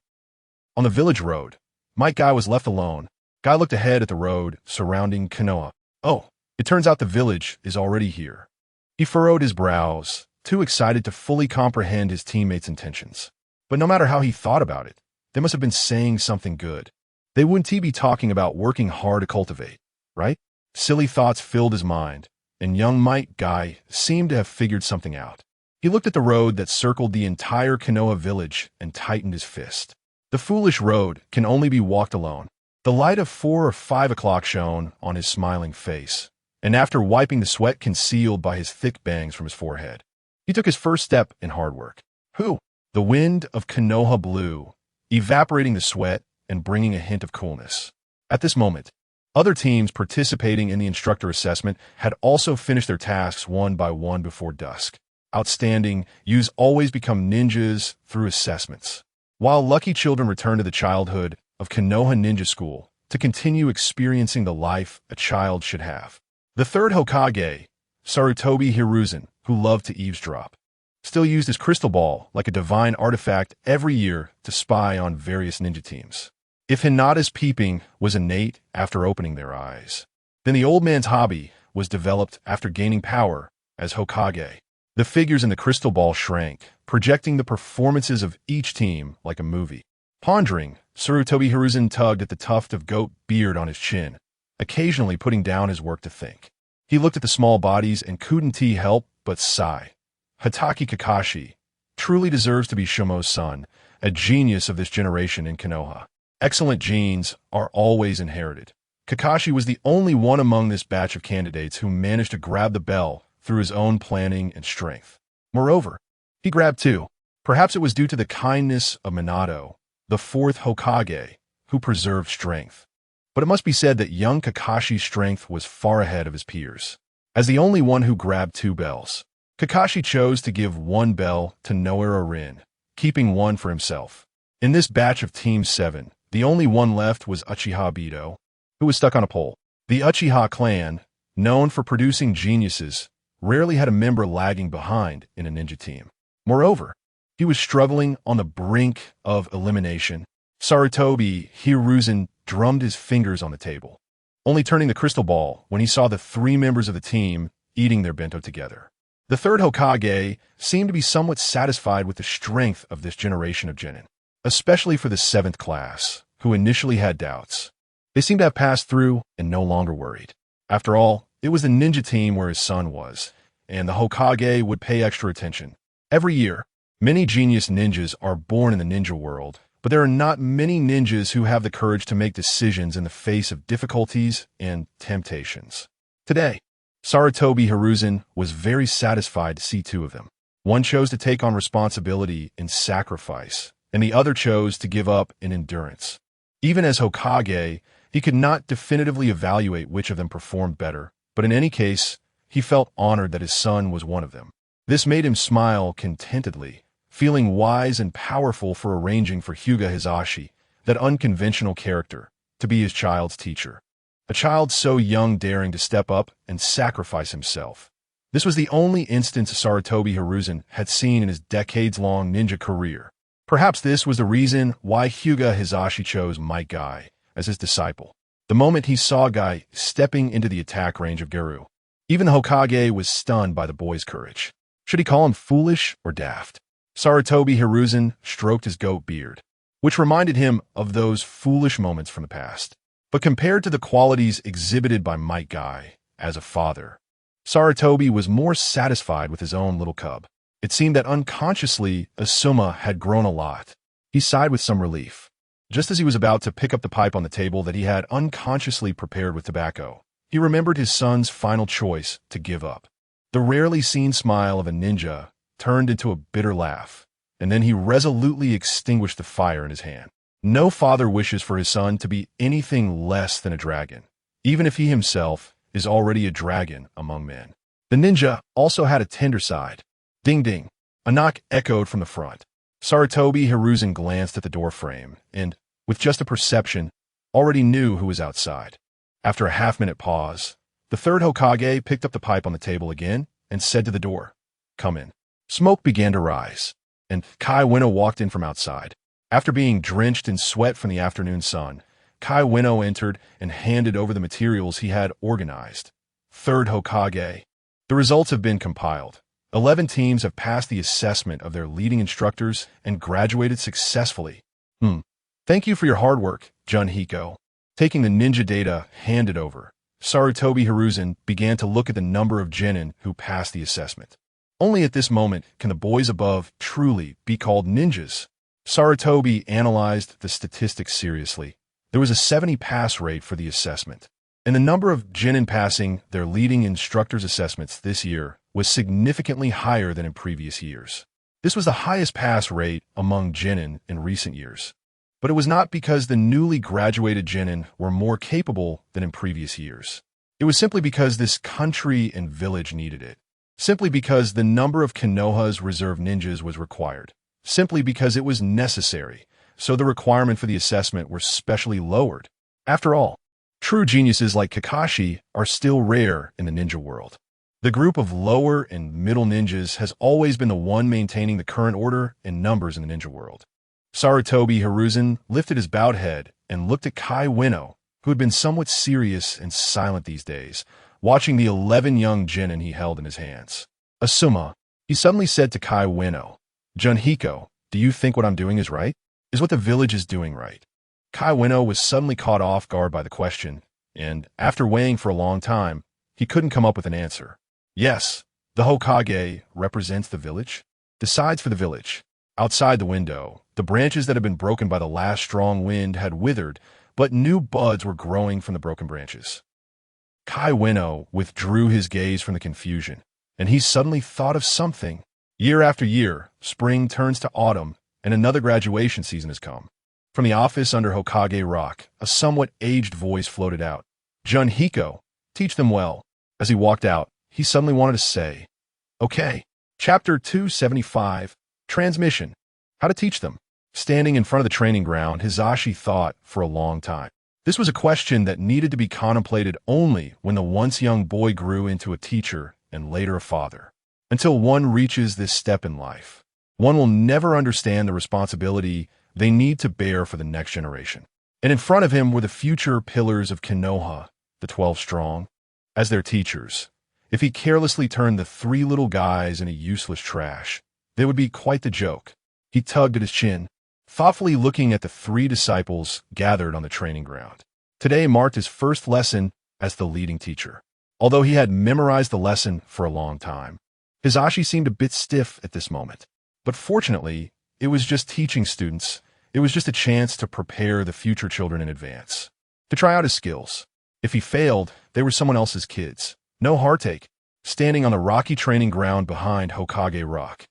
On the village road, Might Guy was left alone. Guy looked ahead at the road surrounding Konoha. Oh, it turns out the village is already here. He furrowed his brows, too excited to fully comprehend his teammates' intentions. But no matter how he thought about it, they must have been saying something good. They wouldn't be talking about working hard to cultivate, right? Silly thoughts filled his mind, and young Might Guy seemed to have figured something out. He looked at the road that circled the entire Konoha village and tightened his fist. The foolish road can only be walked alone. The light of 4 or 5 o'clock shone on his smiling face, and after wiping the sweat concealed by his thick bangs from his forehead, he took his first step in hard work. Who? The wind of Konoha blew, evaporating the sweat and bringing a hint of coolness. At this moment, other teams participating in the instructor assessment had also finished their tasks one by one before dusk. Outstanding youths always become ninjas through assessments, while lucky children return to the childhood of Konoha Ninja School to continue experiencing the life a child should have. The third Hokage, Sarutobi Hiruzen, who loved to eavesdrop, still used his crystal ball like a divine artifact every year to spy on various ninja teams. If Hinata's peeping was innate after opening their eyes, then the old man's hobby was developed after gaining power as Hokage. The figures in the crystal ball shrank, projecting the performances of each team like a movie. Pondering, Sarutobi Hiruzen tugged at the tuft of goat beard on his chin, occasionally putting down his work to think. He looked at the small bodies and couldn't help but sigh. Hatake Kakashi truly deserves to be Shumo's son, a genius of this generation in Konoha. Excellent genes are always inherited. Kakashi was the only one among this batch of candidates who managed to grab the bell through his own planning and strength. Moreover, he grabbed two. Perhaps it was due to the kindness of Minato, the fourth Hokage, who preserved strength. But it must be said that young Kakashi's strength was far ahead of his peers. As the only one who grabbed 2 bells, Kakashi chose to give 1 bell to Noara Rin, keeping 1 for himself. In this batch of Team 7, the only one left was Uchiha Bito, who was stuck on a pole. The Uchiha clan, known for producing geniuses, rarely had a member lagging behind in a ninja team. Moreover, he was struggling on the brink of elimination. Sarutobi Hiruzen drummed his fingers on the table, only turning the crystal ball when he saw the 3 members of the team eating their bento together. The third Hokage seemed to be somewhat satisfied with the strength of this generation of genin, especially for the 7th class, who initially had doubts. They seemed to have passed through and no longer worried. After all, it was the ninja team where his son was, and the Hokage would pay extra attention. Every year, many genius ninjas are born in the ninja world, but there are not many ninjas who have the courage to make decisions in the face of difficulties and temptations. Today, Sarutobi Hiruzen was very satisfied to see 2 of them. One chose to take on responsibility in sacrifice, and the other chose to give up in endurance. Even as Hokage, he could not definitively evaluate which of them performed better, but in any case, he felt honored that his son was one of them. This made him smile contentedly, feeling wise and powerful for arranging for HyugaHizashi, that unconventional character, to be his child's teacher. A child so young daring to step up and sacrifice himself. This was the only instance Sarutobi Hiruzen had seen in his decades-long ninja career. Perhaps this was the reason why HyugaHizashi chose Might Guy as his disciple. The moment he saw Guy stepping into the attack range of Geru, even the Hokage was stunned by the boy's courage. Should he call him foolish or daft? Sarutobi Hiruzen stroked his goat beard, which reminded him of those foolish moments from the past. But compared to the qualities exhibited by Might Guy as a father, Sarutobi was more satisfied with his own little cub. It seemed that unconsciously, Asuma had grown a lot. He sighed with some relief. Just as he was about to pick up the pipe on the table that he had unconsciously prepared with tobacco, he remembered his son's final choice to give up. The rarely seen smile of a ninja turned into a bitter laugh, and then he resolutely extinguished the fire in his hand. No father wishes for his son to be anything less than a dragon, even if he himself is already a dragon among men. The ninja also had a tender side. Ding ding. A knock echoed from the front. Sarutobi Hiruzen glanced at the doorframe and, with just a perception, already knew who was outside. After a half-minute pause, the third Hokage picked up the pipe on the table again and said to the door, "Come in." Smoke began to rise, and Kai Winno walked in from outside. After being drenched in sweat from the afternoon sun, Kai Winno entered and handed over the materials he had organized. Third Hokage. The results have been compiled. 11 teams have passed the assessment of their leading instructors and graduated successfully. Thank you for your hard work, Junhiko. Taking the ninja data handed over, Sarutobi Hiruzen began to look at the number of genin who passed the assessment. Only at this moment can the boys above truly be called ninjas. Sarutobi analyzed the statistics seriously. There was a 70 pass rate for the assessment, and the number of genin passing their leading instructors' assessments this year was significantly higher than in previous years. This was the highest pass rate among genin in recent years. But it was not because the newly graduated genin were more capable than in previous years. It was simply because this country and village needed it. Simply because the number of Konoha's reserve ninjas was required. Simply because it was necessary, so the requirement for the assessment were specially lowered. After all, true geniuses like Kakashi are still rare in the ninja world. The group of lower and middle ninjas has always been the one maintaining the current order and numbers in the ninja world. Sarutobi Hiruzen lifted his bowed head and looked at Kai Winno, who had been somewhat serious and silent these days, watching the 11 young genin he held in his hands. "Asuma," he suddenly said to Kai Winno, "Junhiko, do you think what I'm doing is right? Is what the village is doing right?" Kai Winno was suddenly caught off guard by the question, and, after weighing for a long time, he couldn't come up with an answer. Yes, the Hokage represents the village, decides for the village. Outside the window, the branches that had been broken by the last strong wind had withered, but new buds were growing from the broken branches. Kai Winno withdrew his gaze from the confusion, and he suddenly thought of something. Year after year, spring turns to autumn, and another graduation season has come. From the office under Hokage Rock, a somewhat aged voice floated out. "Junhiko, teach them well." As he walked out, he suddenly wanted to say, "Okay." Chapter 275. Transmission. How to teach them. Standing in front of the training ground, Hizashi thought for a long time. This was a question that needed to be contemplated only when the once young boy grew into a teacher and later a father. Until one reaches this step in life, one will never understand the responsibility they need to bear for the next generation. And in front of him were the future pillars of Konoha, the 12 strong, as their teachers. If he carelessly turned the 3 little guys into useless trash, they would be quite the joke. He tugged at his chin, thoughtfully looking at the 3 disciples gathered on the training ground. Today marked his first lesson as the leading teacher. Although he had memorized the lesson for a long time, Hizashi seemed a bit stiff at this moment. But fortunately, it was just teaching students. It was just a chance to prepare the future children in advance, to try out his skills. If he failed, they were someone else's kids. No heartache. Standing on the rocky training ground behind Hokage Rock,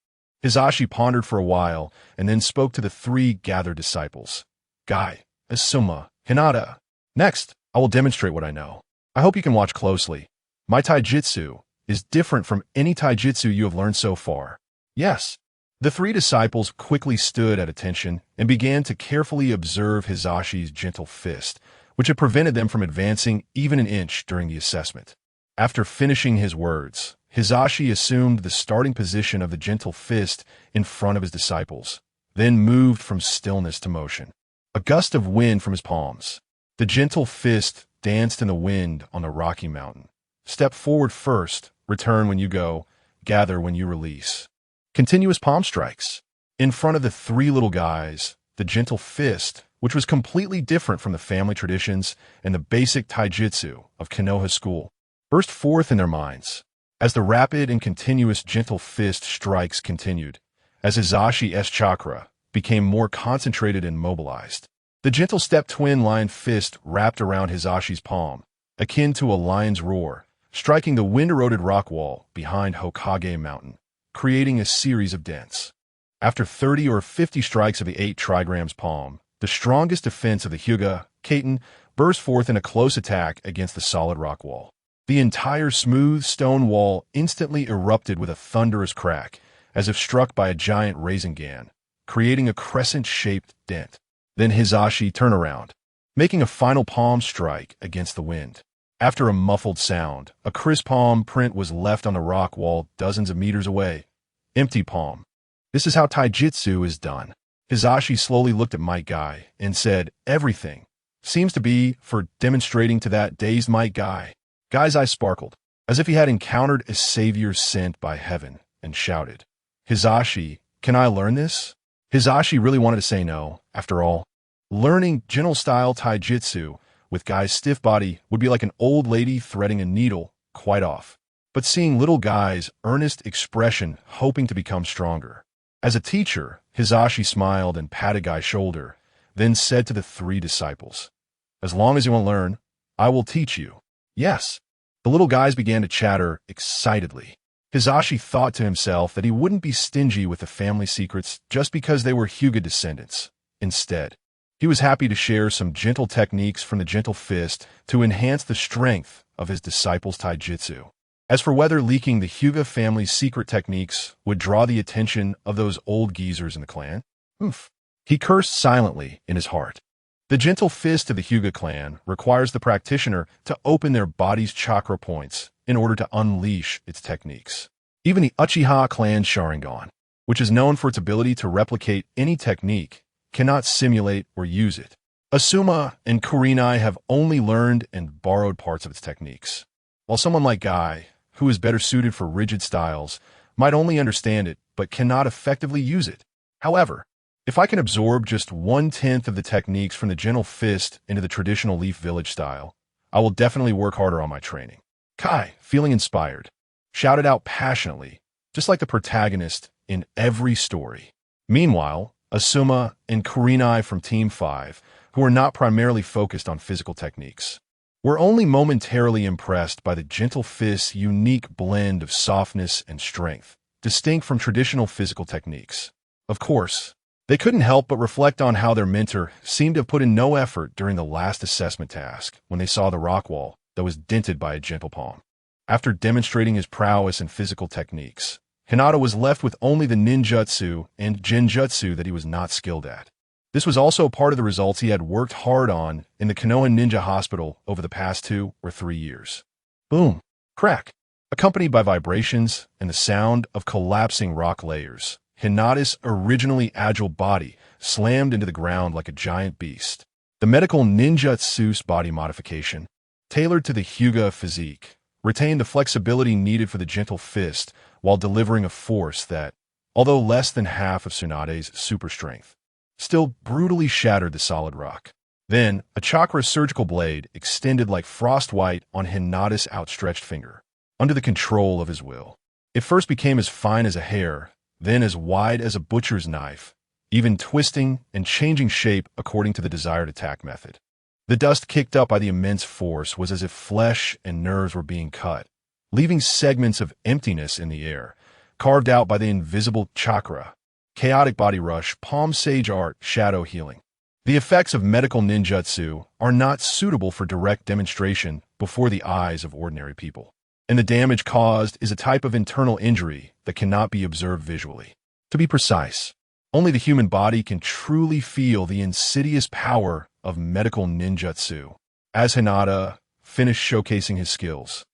Hizashi pondered for a while and then spoke to the 3 gathered disciples. "Guy, Asuma, Hinata. Next, I will demonstrate what I know. I hope you can watch closely. My taijutsu is different from any taijutsu you have learned so far." "Yes." The 3 disciples quickly stood at attention and began to carefully observe Hizashi's gentle fist, which had prevented them from advancing even an inch during the assessment. After finishing his words, Hizashi assumed the starting position of the gentle fist in front of his disciples, then moved from stillness to motion. A gust of wind from his palms. The gentle fist danced in the wind on the rocky mountain. Step forward first, return when you go, gather when you release. Continuous palm strikes. In front of the 3 little guys, the gentle fist, which was completely different from the family traditions and the basic taijutsu of Konoha school, burst forth in their minds. as the rapid and continuous gentle fist strikes continued, as Hizashi's chakra became more concentrated and mobilized. The gentle step twin line fist wrapped around Hizashi's palm, akin to a lion's roar, striking the wind-eroded rock wall behind Hokage Mountain, creating a series of dents. After 30 or 50 strikes of the 8 trigrams palm, the strongest defense of the Hyuga, Kaiten, burst forth in a close attack against the solid rock wall. The entire smooth stone wall instantly erupted with a thunderous crack, as if struck by a giant raisin gan, creating a crescent-shaped dent. Then Hizashi turned around, making a final palm strike against the wind. After a muffled sound, a crisp palm print was left on the rock wall dozens of meters away. Empty palm. This is how taijutsu is done. Hizashi slowly looked at Might Guy and said, "Everything seems to be for demonstrating to that dazed Might Guy." Guy's eyes sparkled, as if he had encountered a savior sent by heaven, and shouted, "Hizashi, can I learn this?" Hizashi really wanted to say no. After all, learning gentle-style taijutsu with Guy's stiff body would be like an old lady threading a needle, quite off. But seeing little Guy's earnest expression hoping to become stronger. As a teacher, Hizashi smiled and patted Guy's shoulder, then said to the 3 disciples, "As long as you want to learn, I will teach you." Yes. The little guys began to chatter excitedly. Hizashi thought to himself that he wouldn't be stingy with the family secrets just because they were Hyuga descendants. Instead, he was happy to share some gentle techniques from the gentle fist to enhance the strength of his disciples' taijutsu. As for whether leaking the Hyuga family's secret techniques would draw the attention of those old geezers in the clan, he cursed silently in his heart. The gentle fist of the Hyuga clan requires the practitioner to open their body's chakra points in order to unleash its techniques. Even the Uchiha clan Sharingan, which is known for its ability to replicate any technique, cannot simulate or use it. Asuma and Kurenai have only learned and borrowed parts of its techniques, while someone like Guy, who is better suited for rigid styles, might only understand it but cannot effectively use it. However, if I can absorb just 1/10 of the techniques from the gentle fist into the traditional Leaf Village style, I will definitely work harder on my training. Kai, feeling inspired, shouted out passionately, just like the protagonist in every story. Meanwhile, Asuma and Kurenai from Team 5, who are not primarily focused on physical techniques, were only momentarily impressed by the gentle fist's unique blend of softness and strength, distinct from traditional physical techniques. Of course, they couldn't help but reflect on how their mentor seemed to have put in no effort during the last assessment task when they saw the rock wall that was dented by a gentle palm. After demonstrating his prowess in physical techniques, Hinata was left with only the ninjutsu and genjutsu that he was not skilled at. This was also part of the results he had worked hard on in the Konoha Ninja Hospital over the past 2 or 3 years. Boom, crack, accompanied by vibrations and the sound of collapsing rock layers. Hinata's originally agile body slammed into the ground like a giant beast. The medical ninjutsu's body modification, tailored to the Hyuga physique, retained the flexibility needed for the gentle fist while delivering a force that, although less than half of Tsunade's super strength, still brutally shattered the solid rock. Then, a chakra surgical blade extended like frost white on Hinata's outstretched finger, under the control of his will. It first became as fine as a hair, then as wide as a butcher's knife, even twisting and changing shape according to the desired attack method. The dust kicked up by the immense force was as if flesh and nerves were being cut, leaving segments of emptiness in the air, carved out by the invisible chakra. Chaotic body rush, palm sage art, shadow healing. The effects of medical ninjutsu are not suitable for direct demonstration before the eyes of ordinary people, and the damage caused is a type of internal injury that cannot be observed visually. To be precise, only the human body can truly feel the insidious power of medical ninjutsu. As Hinata finished showcasing his skills,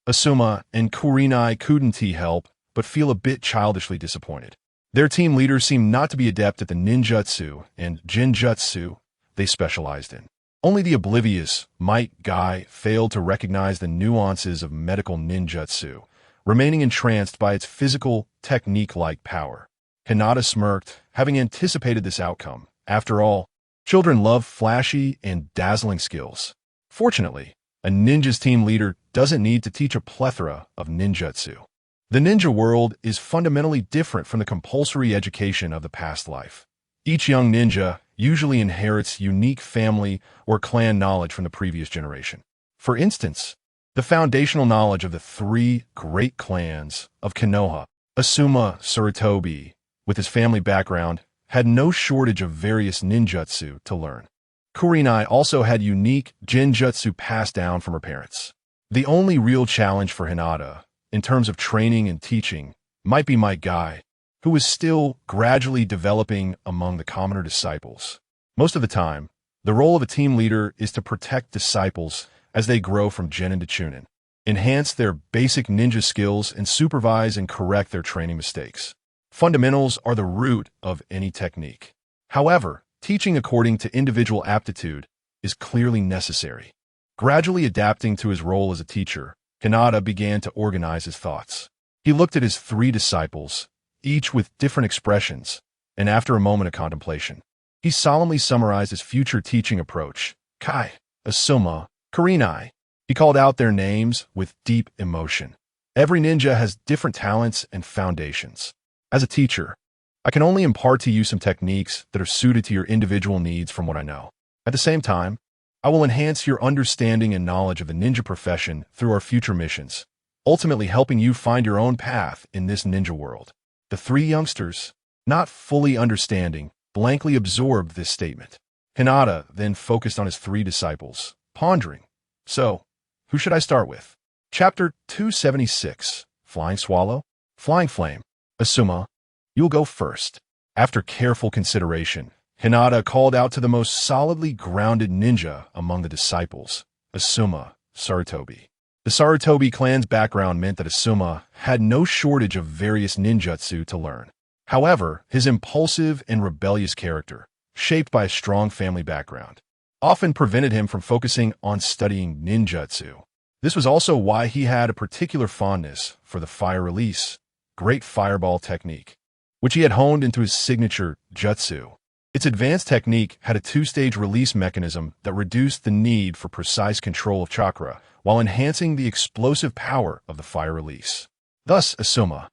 Asuma and Kurenai couldn't help but feel a bit childishly disappointed. Their team leaders seemed not to be adept at the ninjutsu and genjutsu they specialized in. Only the oblivious Might Guy failed to recognize the nuances of medical ninjutsu, remaining entranced by its physical, technique-like power. Hinata smirked, having anticipated this outcome. After all, children love flashy and dazzling skills. Fortunately, A ninja's team leader doesn't need to teach a plethora of ninjutsu. The ninja world is fundamentally different from the compulsory education of the past life. Each young ninja usually inherits unique family or clan knowledge from the previous generation. For instance, the foundational knowledge of the three great clans of Konoha, Asuma Sarutobi, with his family background, had no shortage of various ninjutsu to learn. Kurenai also had unique genjutsu passed down from her parents. The only real challenge for Hinata, in terms of training and teaching, might be my guy, who is still gradually developing among the commoner disciples. Most of the time, the role of a team leader is to protect disciples as they grow from Genin to Chunin, enhance their basic ninja skills, and supervise and correct their training mistakes. Fundamentals are the root of any technique. However, teaching according to individual aptitude is clearly necessary. Gradually adapting to his role as a teacher, Hinata began to organize his thoughts. He looked at his three disciples, each with different expressions, and after a moment of contemplation, he solemnly summarized his future teaching approach. Kai, Asuma, Kurenai. He called out their names with deep emotion. Every ninja has different talents and foundations. As a teacher, I can only impart to you some techniques that are suited to your individual needs from what I know. At the same time, I will enhance your understanding and knowledge of the ninja profession through our future missions, ultimately helping you find your own path in this ninja world. The three youngsters, not fully understanding, blankly absorbed this statement. Hinata then focused on his three disciples, pondering. So, who should I start with? Chapter 276, Flying Swallow, Flying Flame. Asuma, you'll go first. After careful consideration, Hinata called out to the most solidly grounded ninja among the disciples, Asuma Sarutobi. The Sarutobi clan's background meant that Asuma had no shortage of various ninjutsu to learn. However, his impulsive and rebellious character, shaped by a strong family background, often prevented him from focusing on studying ninjutsu. This was also why he had a particular fondness for the fire release, great fireball technique, which he had honed into his signature jutsu. Its advanced technique had a two-stage release mechanism that reduced the need for precise control of chakra while enhancing the explosive power of the fire release. Thus, Asuma,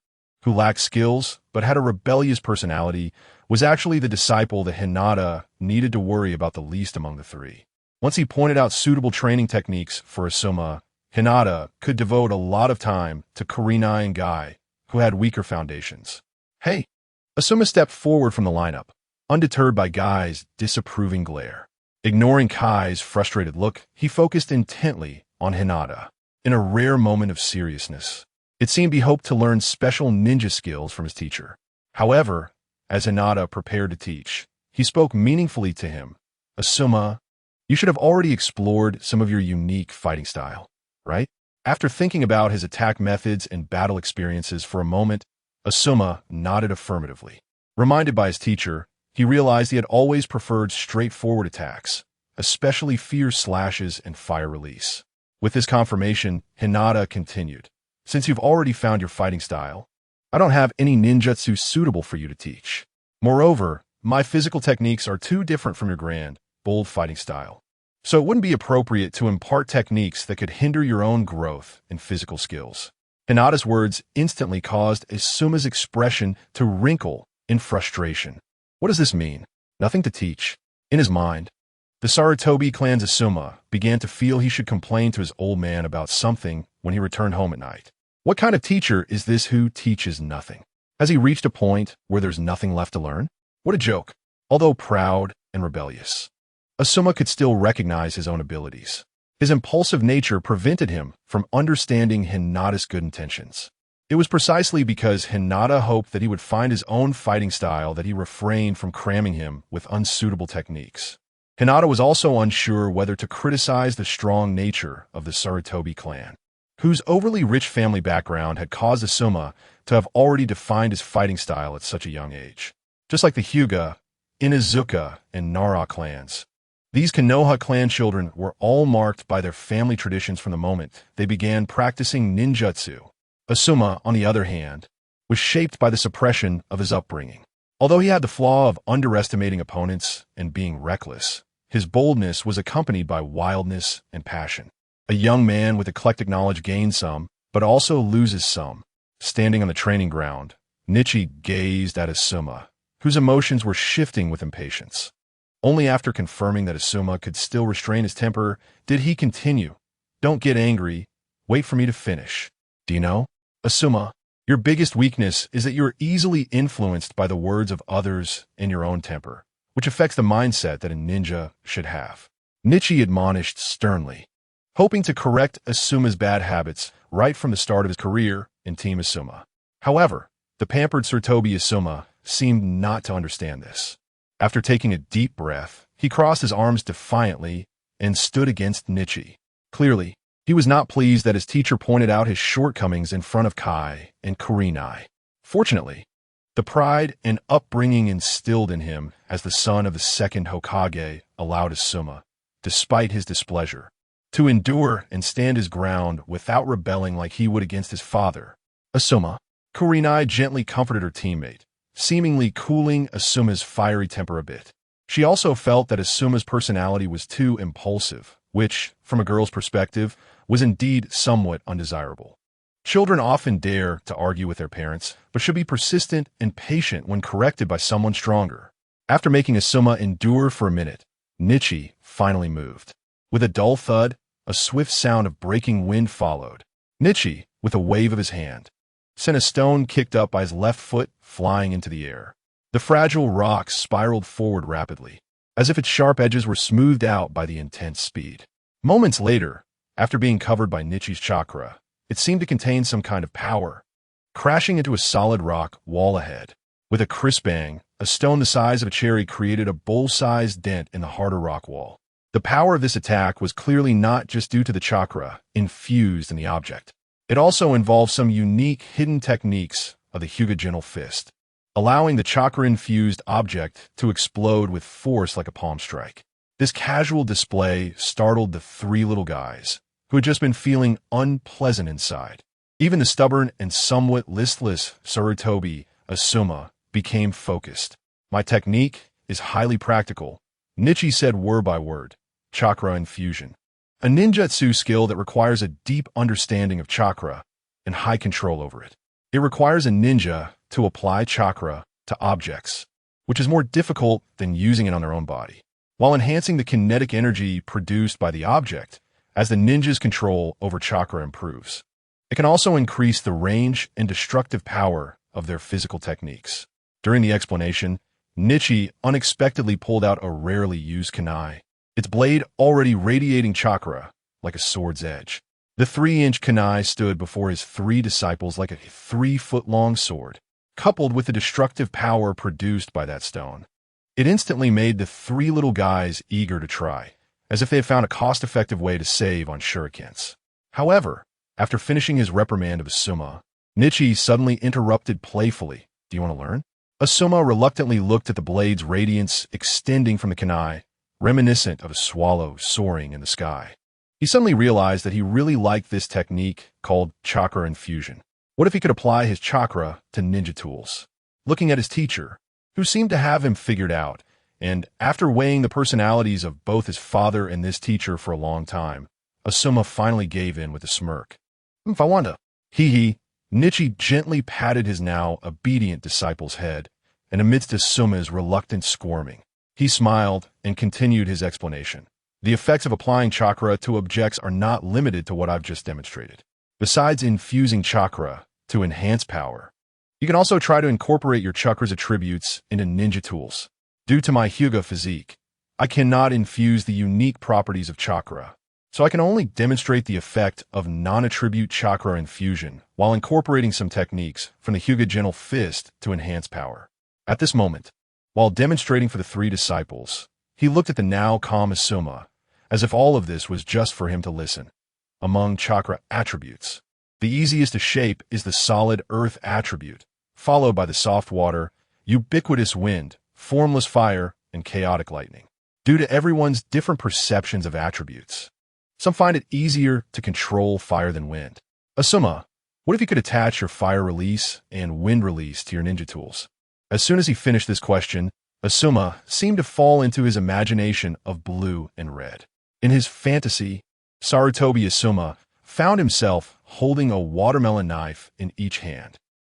who lacked skills but had a rebellious personality, was actually the disciple that Hinata needed to worry about the least among the three. Once he pointed out suitable training techniques for Asuma, Hinata could devote a lot of time to Kurenai and Guy, who had weaker foundations. Hey! Asuma stepped forward from the lineup, undeterred by Guy's disapproving glare. Ignoring Kai's frustrated look, he focused intently on Hinata. In a rare moment of seriousness, it seemed he hoped to learn special ninja skills from his teacher. However, as Hinata prepared to teach, he spoke meaningfully to him. Asuma, you should have already explored some of your unique fighting style, right? After thinking about his attack methods and battle experiences for a moment, Asuma nodded affirmatively. Reminded by his teacher, he realized he had always preferred straightforward attacks, especially fierce slashes and fire release. With this confirmation, Hinata continued. Since you've already found your fighting style, I don't have any ninjutsu suitable for you to teach. Moreover, my physical techniques are too different from your grand, bold fighting style. So it wouldn't be appropriate to impart techniques that could hinder your own growth in physical skills. Hinata's words instantly caused Asuma's expression to wrinkle in frustration. What does this mean? Nothing to teach. In his mind, the Sarutobi clan's Asuma began to feel he should complain to his old man about something when he returned home at night. What kind of teacher is this who teaches nothing? Has he reached a point where there's nothing left to learn? What a joke. Although proud and rebellious, Asuma could still recognize his own abilities. His impulsive nature prevented him from understanding Hinata's good intentions. It was precisely because Hinata hoped that he would find his own fighting style that he refrained from cramming him with unsuitable techniques. Hinata was also unsure whether to criticize the strong nature of the Sarutobi clan, whose overly rich family background had caused Asuma to have already defined his fighting style at such a young age. Just like the Hyuga, Inuzuka, and Nara clans, these Konoha clan children were all marked by their family traditions from the moment they began practicing ninjutsu. Asuma, on the other hand, was shaped by the suppression of his upbringing. Although he had the flaw of underestimating opponents and being reckless, his boldness was accompanied by wildness and passion. A young man with eclectic knowledge gains some, but also loses some. Standing on the training ground, Nichi gazed at Asuma, whose emotions were shifting with impatience. Only after confirming that Asuma could still restrain his temper did he continue. Don't get angry. Wait for me to finish. Do you know, Asuma, your biggest weakness is that you are easily influenced by the words of others and your own temper, which affects the mindset that a ninja should have. Nichi admonished sternly, hoping to correct Asuma's bad habits right from the start of his career in Team Asuma. However, the pampered Tsurutobi Asuma seemed not to understand this. After taking a deep breath, he crossed his arms defiantly and stood against Nichi. Clearly, he was not pleased that his teacher pointed out his shortcomings in front of Kai and Kurenai. Fortunately, the pride and upbringing instilled in him as the son of the second Hokage allowed Asuma, despite his displeasure, to endure and stand his ground without rebelling like he would against his father. Asuma, Kurenai gently comforted her teammate, seemingly cooling Asuma's fiery temper a bit. She also felt that Asuma's personality was too impulsive, which, from a girl's perspective, was indeed somewhat undesirable. Children often dare to argue with their parents, but should be persistent and patient when corrected by someone stronger. After making Asuma endure for a minute, Nichi finally moved. With a dull thud, a swift sound of breaking wind followed. Nichi, with a wave of his hand, sent a stone kicked up by his left foot flying into the air. The fragile rock spiraled forward rapidly, as if its sharp edges were smoothed out by the intense speed. Moments later, after being covered by Nichi's chakra, it seemed to contain some kind of power, crashing into a solid rock wall ahead. With a crisp bang, a stone the size of a cherry created a bowl-sized dent in the harder rock wall. The power of this attack was clearly not just due to the chakra infused in the object. It also involved some unique hidden techniques of the HyugaHizashi fist, allowing the chakra-infused object to explode with force like a palm strike. This casual display startled the three little guys, who had just been feeling unpleasant inside. Even the stubborn and somewhat listless Tsurutobi Asuma became focused. My technique is highly practical, Nichi said word by word. Chakra infusion. A ninjutsu skill that requires a deep understanding of chakra and high control over it. It requires a ninja to apply chakra to objects, which is more difficult than using it on their own body, while enhancing the kinetic energy produced by the object as the ninja's control over chakra improves. It can also increase the range and destructive power of their physical techniques. During the explanation, Nichi unexpectedly pulled out a rarely used kunai, its blade already radiating chakra like a sword's edge. The 3-inch kunai stood before his three disciples like a 3-foot-long sword, coupled with the destructive power produced by that stone. It instantly made the three little guys eager to try, as if they had found a cost-effective way to save on shurikens. However, after finishing his reprimand of Asuma, Nichi suddenly interrupted playfully. Do you want to learn? Asuma reluctantly looked at the blade's radiance extending from the kunai, reminiscent of a swallow soaring in the sky. He suddenly realized that he really liked this technique called chakra infusion. What if he could apply his chakra to ninja tools? Looking at his teacher, who seemed to have him figured out, and after weighing the personalities of both his father and this teacher for a long time, Asuma finally gave in with a smirk. If I want to. Hee. Nichi gently patted his now obedient disciple's head, and amidst Asuma's reluctant squirming, he smiled and continued his explanation. The effects of applying chakra to objects are not limited to what I've just demonstrated. Besides infusing chakra to enhance power, you can also try to incorporate your chakra's attributes into ninja tools. Due to my Hyuga physique, I cannot infuse the unique properties of chakra, so I can only demonstrate the effect of non-attribute chakra infusion while incorporating some techniques from the HyugaHizashi fist to enhance power. At this moment, while demonstrating for the three disciples, he looked at the now calm Asuma, as if all of this was just for him to listen. Among chakra attributes, the easiest to shape is the solid earth attribute, followed by the soft water, ubiquitous wind, formless fire, and chaotic lightning. Due to everyone's different perceptions of attributes, some find it easier to control fire than wind. Asuma, what if you could attach your fire release and wind release to your ninja tools? As soon as he finished this question, Asuma seemed to fall into his imagination of blue and red. In his fantasy, Sarutobi Asuma found himself holding a watermelon knife in each hand,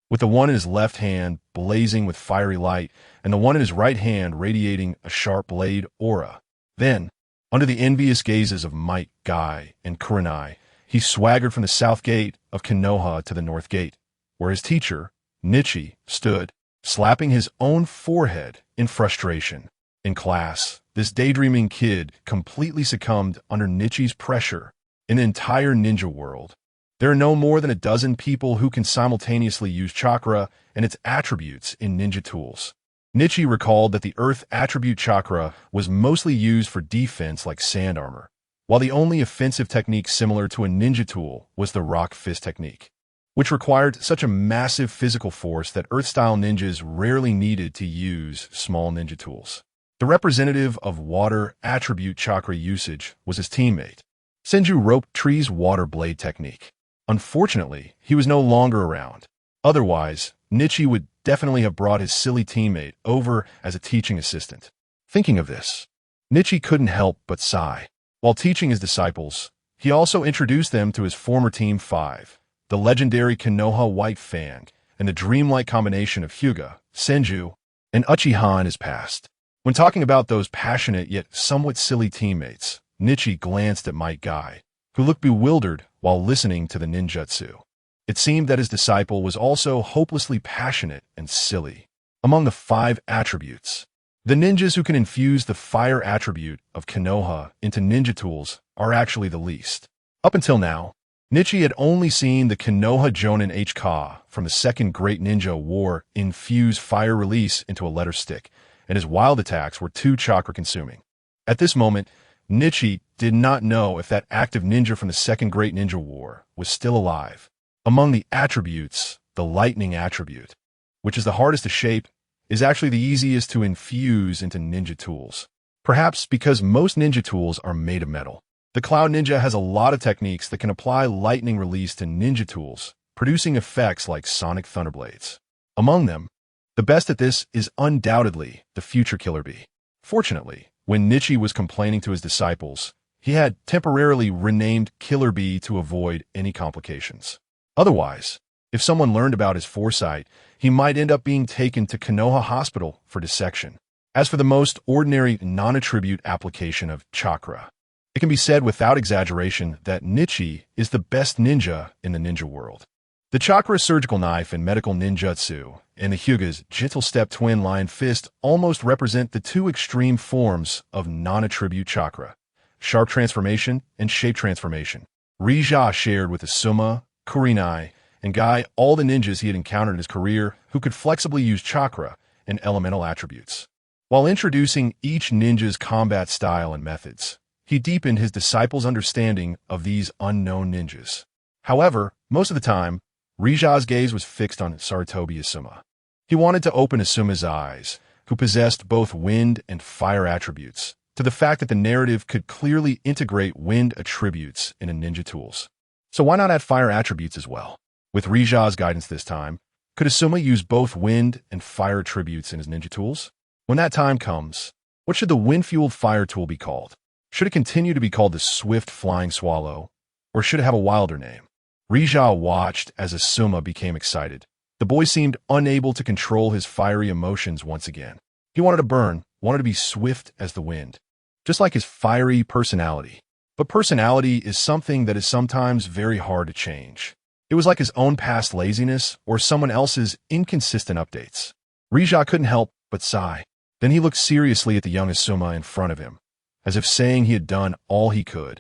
with the one in his left hand blazing with fiery light and the one in his right hand radiating a sharp blade aura. Then, under the envious gazes of Might Guy and Kurenai, he swaggered from the south gate of Konoha to the north gate, where his teacher, Nichi, stood, slapping his own forehead in frustration. In class, this daydreaming kid completely succumbed under Nichi's pressure. In the entire ninja world, there are no more than a dozen people who can simultaneously use chakra and its attributes in ninja tools. Nichi recalled that the earth attribute chakra was mostly used for defense like sand armor, while the only offensive technique similar to a ninja tool was the rock fist technique, which required such a massive physical force that earth-style ninjas rarely needed to use small ninja tools. The representative of water attribute chakra usage was his teammate, Senju Rope Tree's water blade technique. Unfortunately, he was no longer around. Otherwise, Nichi would definitely have brought his silly teammate over as a teaching assistant. Thinking of this, Nichi couldn't help but sigh. While teaching his disciples, he also introduced them to his former Team 5, the legendary Konoha White Fang, and the dreamlike combination of Hyuga, Senju, and Uchiha in his past. When talking about those passionate yet somewhat silly teammates, Nichi glanced at Might Guy, who looked bewildered while listening to the ninjutsu. It seemed that his disciple was also hopelessly passionate and silly. Among the 5 attributes, the ninjas who can infuse the fire attribute of Konoha into ninja tools are actually the least. Up until now, Nichi had only seen the Konoha Jonin H-Ka from the Second Great Ninja War infuse fire release into a letter stick, and his wild attacks were too chakra-consuming. At this moment, Nichi did not know if that active ninja from the Second Great Ninja War was still alive. Among the attributes, the lightning attribute, which is the hardest to shape, is actually the easiest to infuse into ninja tools. Perhaps because most ninja tools are made of metal. The Cloud Ninja has a lot of techniques that can apply lightning release to ninja tools, producing effects like sonic thunderblades. Among them, the best at this is undoubtedly the Future Killer Bee. Fortunately, when Nichi was complaining to his disciples, he had temporarily renamed Killer Bee to avoid any complications. Otherwise, if someone learned about his foresight, he might end up being taken to Konoha Hospital for dissection. As for the most ordinary non-attribute application of chakra, it can be said without exaggeration that Nichi is the best ninja in the ninja world. The chakra surgical knife in medical ninjutsu and the Hyuga's gentle step twin lion fist almost represent the two extreme forms of non-attribute chakra, sharp transformation and shape transformation. Rija shared with Asuma, Kurenai, and Guy all the ninjas he had encountered in his career who could flexibly use chakra and elemental attributes. While introducing each ninja's combat style and methods, he deepened his disciples' understanding of these unknown ninjas. However, most of the time, Rija's gaze was fixed on Sarutobi Asuma. He wanted to open Asuma's eyes, who possessed both wind and fire attributes, to the fact that the narrative could clearly integrate wind attributes into ninja tools. So why not add fire attributes as well? With Rija's guidance this time, could Asuma use both wind and fire attributes in his ninja tools? When that time comes, what should the wind-fueled fire tool be called? Should it continue to be called the Swift Flying Swallow, or should it have a wilder name? Rija watched as Asuma became excited. The boy seemed unable to control his fiery emotions once again. He wanted to burn, wanted to be swift as the wind, just like his fiery personality. But personality is something that is sometimes very hard to change. It was like his own past laziness or someone else's inconsistent updates. Rija couldn't help but sigh. Then he looked seriously at the young Asuma in front of him, as if saying he had done all he could,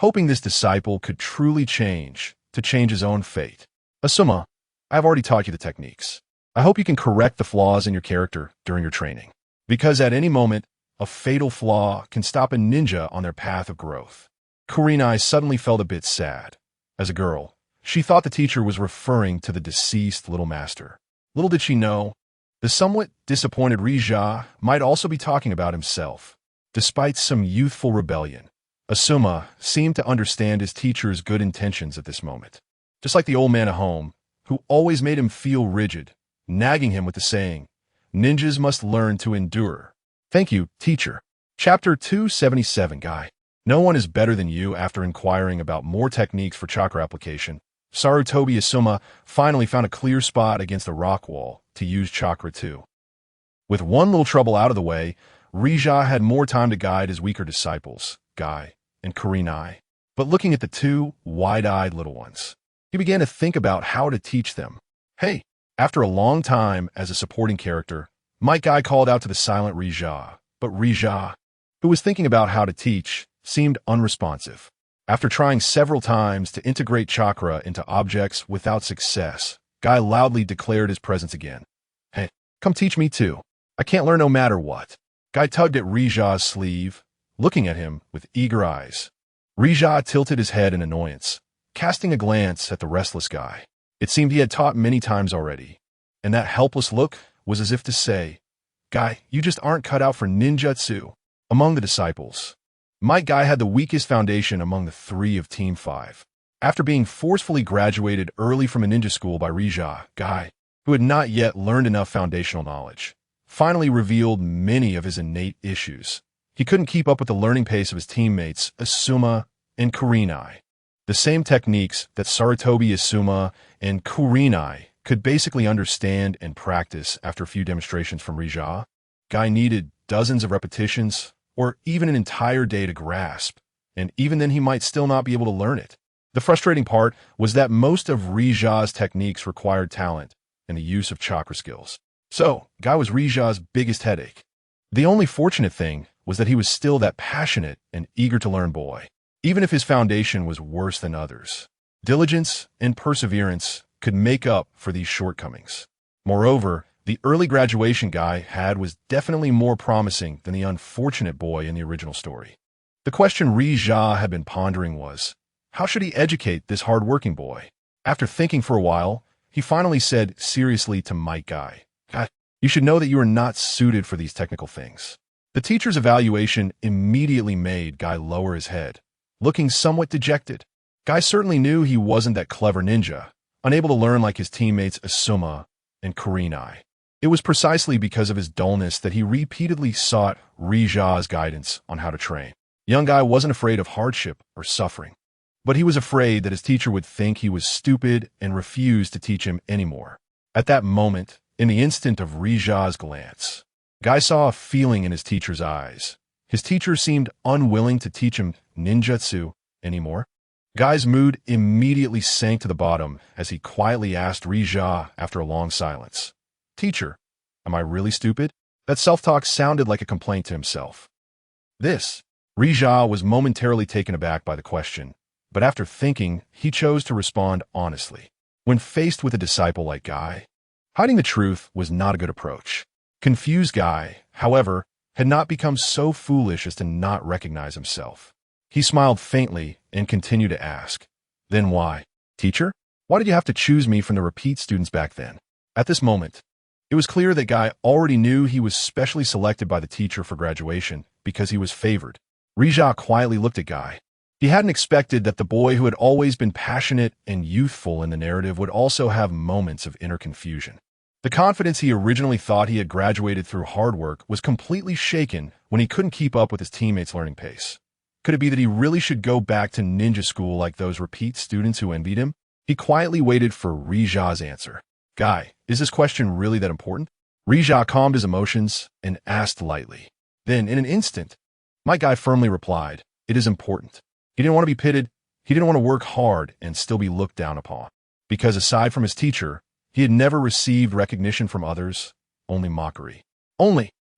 hoping this disciple could truly change, to change his own fate. Asuma, I have already taught you the techniques. I hope you can correct the flaws in your character during your training, because at any moment, a fatal flaw can stop a ninja on their path of growth. Kurenai suddenly felt a bit sad. As a girl, she thought the teacher was referring to the deceased little master. Little did she know, the somewhat disappointed Rija might also be talking about himself. Despite some youthful rebellion, Asuma seemed to understand his teacher's good intentions at this moment. Just like the old man at home, who always made him feel rigid, nagging him with the saying, "Ninjas must learn to endure." Thank you, teacher. Chapter 277, Guy. No one is better than you. After inquiring about more techniques for chakra application, Sarutobi Asuma finally found a clear spot against the rock wall to use chakra too. With one little trouble out of the way, Rija had more time to guide his weaker disciples, Guy and Kurenai. But looking at the two wide-eyed little ones, he began to think about how to teach them. Hey, after a long time as a supporting character, Might Guy called out to the silent Rija, but Rija, who was thinking about how to teach, seemed unresponsive. After trying several times to integrate chakra into objects without success, Guy loudly declared his presence again. Hey, come teach me too. I can't learn no matter what. Guy tugged at Rija's sleeve, looking at him with eager eyes. Rija tilted his head in annoyance, casting a glance at the restless Guy. It seemed he had taught many times already, and that helpless look was as if to say, Guy, you just aren't cut out for ninjutsu. Among the disciples, Might Guy had the weakest foundation among the three of Team 5. After being forcefully graduated early from a ninja school by Rija, Guy, who had not yet learned enough foundational knowledge, finally revealed many of his innate issues. He couldn't keep up with the learning pace of his teammates, Asuma and Kurenai. The same techniques that Sarutobi Asuma and Kurenai could basically understand and practice after a few demonstrations from Rija, Guy needed dozens of repetitions or even an entire day to grasp, and even then he might still not be able to learn it. The frustrating part was that most of Rija's techniques required talent and the use of chakra skills. So, Guy was Rija's biggest headache. The only fortunate thing was that he was still that passionate and eager to learn boy, even if his foundation was worse than others. Diligence and perseverance could make up for these shortcomings. Moreover, the early graduation Guy had was definitely more promising than the unfortunate boy in the original story. The question Rija had been pondering was, how should he educate this hard-working boy? After thinking for a while, he finally said seriously to Might Guy, Guy, you should know that you are not suited for these technical things. The teacher's evaluation immediately made Guy lower his head, looking somewhat dejected. Guy certainly knew he wasn't that clever ninja, unable to learn like his teammates Asuma and Kurenai. It was precisely because of his dullness that he repeatedly sought Rija's guidance on how to train. Young Guy wasn't afraid of hardship or suffering, but he was afraid that his teacher would think he was stupid and refuse to teach him anymore. At that moment, in the instant of Rija's glance, Guy saw a feeling in his teacher's eyes. His teacher seemed unwilling to teach him ninjutsu anymore. Guy's mood immediately sank to the bottom as he quietly asked Rija after a long silence, Teacher, am I really stupid? That self-talk sounded like a complaint to himself. Rija was momentarily taken aback by the question, but after thinking, he chose to respond honestly. When faced with a disciple like Guy, hiding the truth was not a good approach. Confused Guy, however, had not become so foolish as to not recognize himself. He smiled faintly and continued to ask, Then why? Teacher, why did you have to choose me from the repeat students back then? At this moment, it was clear that Guy already knew he was specially selected by the teacher for graduation because he was favored. Rija quietly looked at Guy. He hadn't expected that the boy who had always been passionate and youthful in the narrative would also have moments of inner confusion. The confidence he originally thought he had graduated through hard work was completely shaken when he couldn't keep up with his teammates' learning pace. Could it be that he really should go back to ninja school like those repeat students who envied him? He quietly waited for Rija's answer. Guy, is this question really that important? Rija calmed his emotions and asked lightly. Then, in an instant, Might Guy firmly replied, It is important. He didn't want to be pitted. He didn't want to work hard and still be looked down upon. Because aside from his teacher, he had never received recognition from others, only mockery.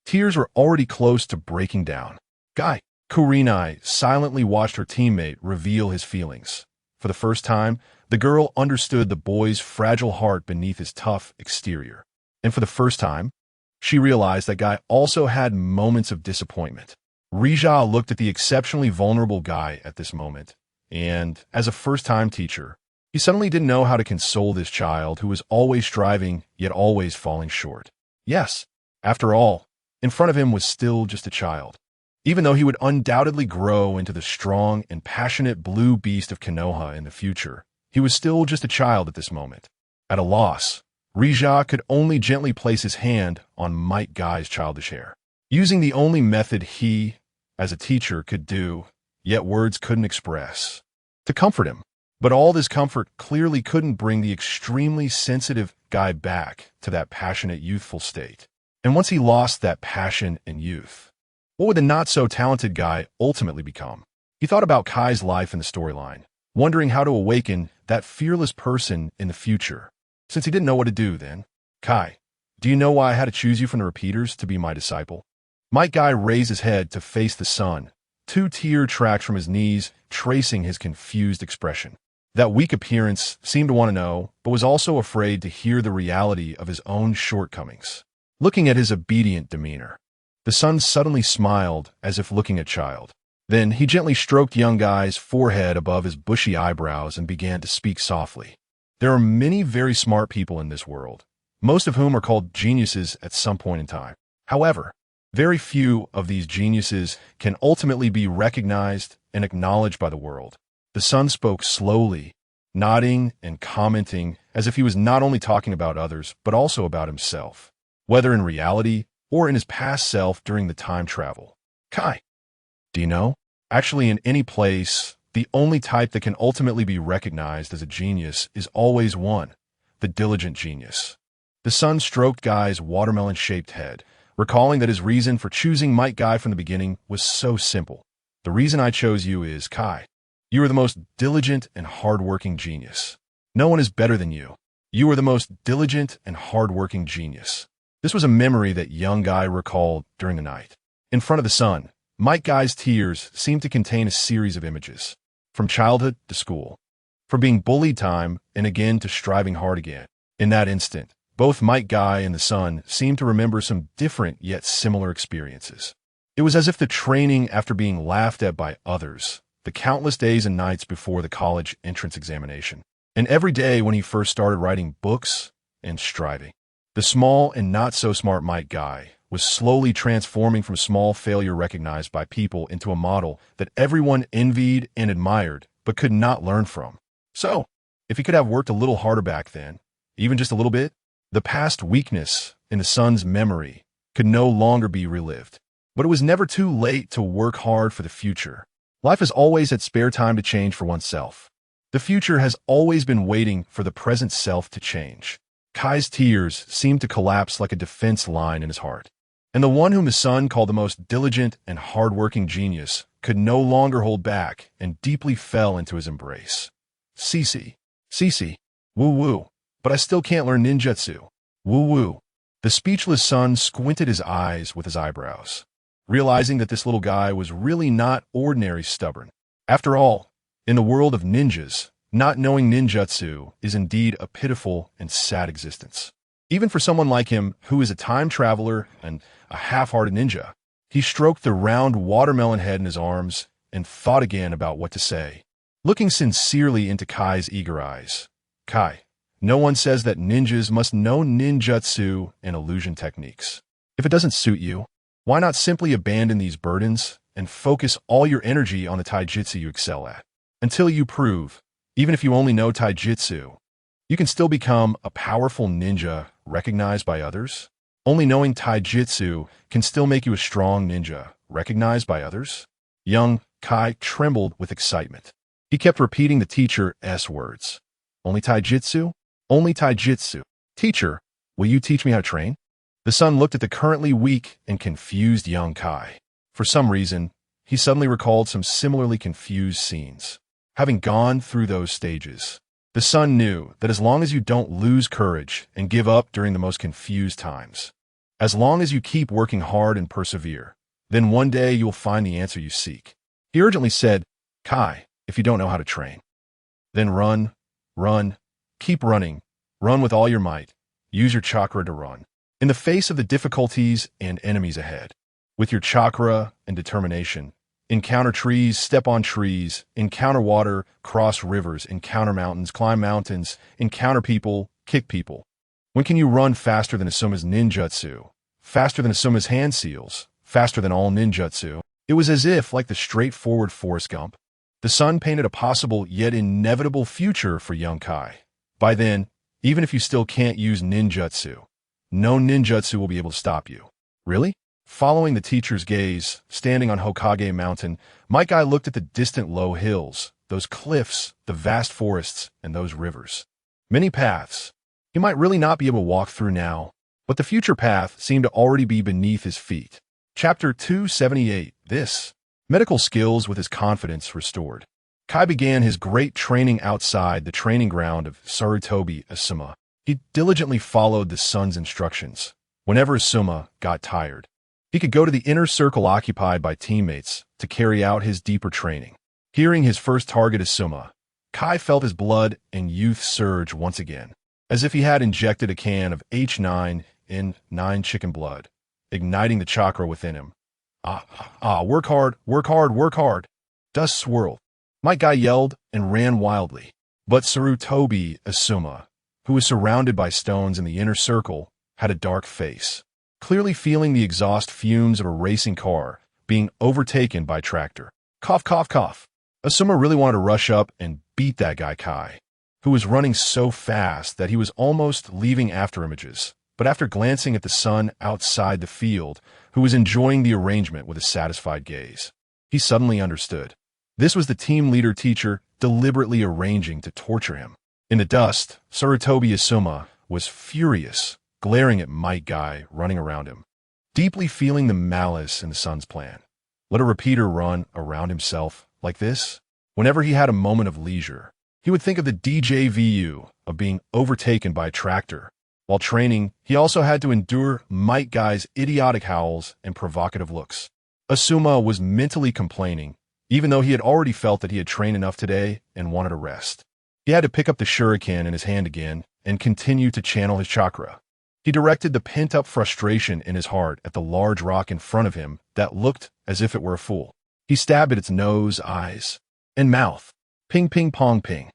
Tears were already close to breaking down. Guy, Kurenai silently watched her teammate reveal his feelings. For the first time, the girl understood the boy's fragile heart beneath his tough exterior. And for the first time, she realized that Guy also had moments of disappointment. Rija looked at the exceptionally vulnerable Guy at this moment, and, as a first-time teacher, he suddenly didn't know how to console this child who was always striving, yet always falling short. Yes, after all, in front of him was still just a child. Even though he would undoubtedly grow into the strong and passionate blue beast of Konoha in the future, he was still just a child at this moment. At a loss, Rija could only gently place his hand on Might Guy's childish hair. Using the only method he, as a teacher, could do, yet words couldn't express. To comfort him. But all this comfort clearly couldn't bring the extremely sensitive guy back to that passionate, youthful state. And once he lost that passion and youth, what would the not-so-talented guy ultimately become? He thought about Kai's life in the storyline, wondering how to awaken that fearless person in the future. Since he didn't know what to do then, Kai, do you know why I had to choose you from the repeaters to be my disciple? Might Guy raised his head to face the sun, 2 tear tracks from his knees, tracing his confused expression. That weak appearance seemed to want to know, but was also afraid to hear the reality of his own shortcomings. Looking at his obedient demeanor, the sun suddenly smiled as if looking at child. Then he gently stroked young Guy's forehead above his bushy eyebrows and began to speak softly. There are many very smart people in this world, most of whom are called geniuses at some point in time. However, very few of these geniuses can ultimately be recognized and acknowledged by the world. The sun spoke slowly, nodding and commenting as if he was not only talking about others, but also about himself, whether in reality or in his past self during the time travel. Kai, do you know? Actually, in any place, the only type that can ultimately be recognized as a genius is always one, the diligent genius. The sun stroked Guy's watermelon-shaped head, recalling that his reason for choosing Might Guy from the beginning was so simple. The reason I chose you is, Kai, you are the most diligent and hard-working genius. No one is better than you. You are the most diligent and hard-working genius. This was a memory that young Guy recalled during the night. In front of the sun, Might Guy's tears seemed to contain a series of images. From childhood to school. From being bullied time and again to striving hard again. In that instant, both Might Guy and the sun seemed to remember some different yet similar experiences. It was as if the training after being laughed at by others, the countless days and nights before the college entrance examination, and every day when he first started writing books and striving. The small and not-so-smart Might Guy was slowly transforming from small failure recognized by people into a model that everyone envied and admired but could not learn from. So, if he could have worked a little harder back then, even just a little bit, the past weakness in the son's memory could no longer be relived. But it was never too late to work hard for the future. Life has always had spare time to change for oneself. The future has always been waiting for the present self to change. Kai's tears seemed to collapse like a defense line in his heart. And the one whom the sun called the most diligent and hard-working genius could no longer hold back and deeply fell into his embrace. Cece, woo-woo, but I still can't learn ninjutsu. Woo-woo. The speechless sun squinted his eyes with his eyebrows, realizing that this little guy was really not ordinary stubborn. After all, in the world of ninjas, not knowing ninjutsu is indeed a pitiful and sad existence. Even for someone like him, who is a time traveler and a half-hearted ninja. He stroked the round watermelon head in his arms and thought again about what to say. Looking sincerely into Kai's eager eyes. Kai, no one says that ninjas must know ninjutsu and illusion techniques. If it doesn't suit you, why not simply abandon these burdens and focus all your energy on the taijutsu you excel at? Until you prove, even if you only know taijutsu, you can still become a powerful ninja recognized by others. Only knowing taijutsu can still make you a strong ninja recognized by others. Young Kai trembled with excitement. He kept repeating the teacher's words. Only taijutsu? Only taijutsu. Teacher, will you teach me how to train? The sun looked at the currently weak and confused young Kai. For some reason, he suddenly recalled some similarly confused scenes. Having gone through those stages, the sun knew that as long as you don't lose courage and give up during the most confused times, as long as you keep working hard and persevere, then one day you'll find the answer you seek. He urgently said, Kai, if you don't know how to train, then run, keep running, run with all your might, use your chakra to run. In the face of the difficulties and enemies ahead, with your chakra and determination, encounter trees, step on trees, encounter water, cross rivers, encounter mountains, climb mountains, encounter people, kick people. When can you run faster than Asuma's ninjutsu? Faster than Asuma's hand seals? Faster than all ninjutsu? It was as if, like the straightforward Forrest Gump, the sun painted a possible yet inevitable future for young Kai. By then, even if you still can't use ninjutsu, no ninjutsu will be able to stop you. Really? Following the teacher's gaze, standing on Hokage Mountain, Might Guy looked at the distant low hills, those cliffs, the vast forests, and those rivers. Many paths. He might really not be able to walk through now, but the future path seemed to already be beneath his feet. Chapter 278. This. Medical skills with his confidence restored. Kai began his great training outside the training ground of Sarutobi Asuma. He diligently followed the son's instructions. Whenever Asuma got tired, he could go to the inner circle occupied by teammates to carry out his deeper training. Hearing his first target Asuma, Kai felt his blood and youth surge once again, as if he had injected a can of H9 in 9 chicken blood, igniting the chakra within him. Work hard, work hard, work hard. Dust swirled. Might Guy yelled and ran wildly. But Sarutobi Asuma, who was surrounded by stones in the inner circle, had a dark face, clearly feeling the exhaust fumes of a racing car being overtaken by a tractor. Cough, cough, cough. Asuma really wanted to rush up and beat that guy Kai, who was running so fast that he was almost leaving afterimages. But after glancing at the son outside the field, who was enjoying the arrangement with a satisfied gaze, he suddenly understood. This was the team leader teacher deliberately arranging to torture him. In the dust, Sarutobi Asuma was furious, glaring at Might Guy running around him, deeply feeling the malice in the son's plan. Let a repeater run around himself like this? Whenever he had a moment of leisure, he would think of the DJVU of being overtaken by a tractor. While training, he also had to endure Might Guy's idiotic howls and provocative looks. Asuma was mentally complaining, even though he had already felt that he had trained enough today and wanted a rest. He had to pick up the shuriken in his hand again and continue to channel his chakra. He directed the pent-up frustration in his heart at the large rock in front of him that looked as if it were a fool. He stabbed at its nose, eyes, and mouth. Ping, ping, pong, ping.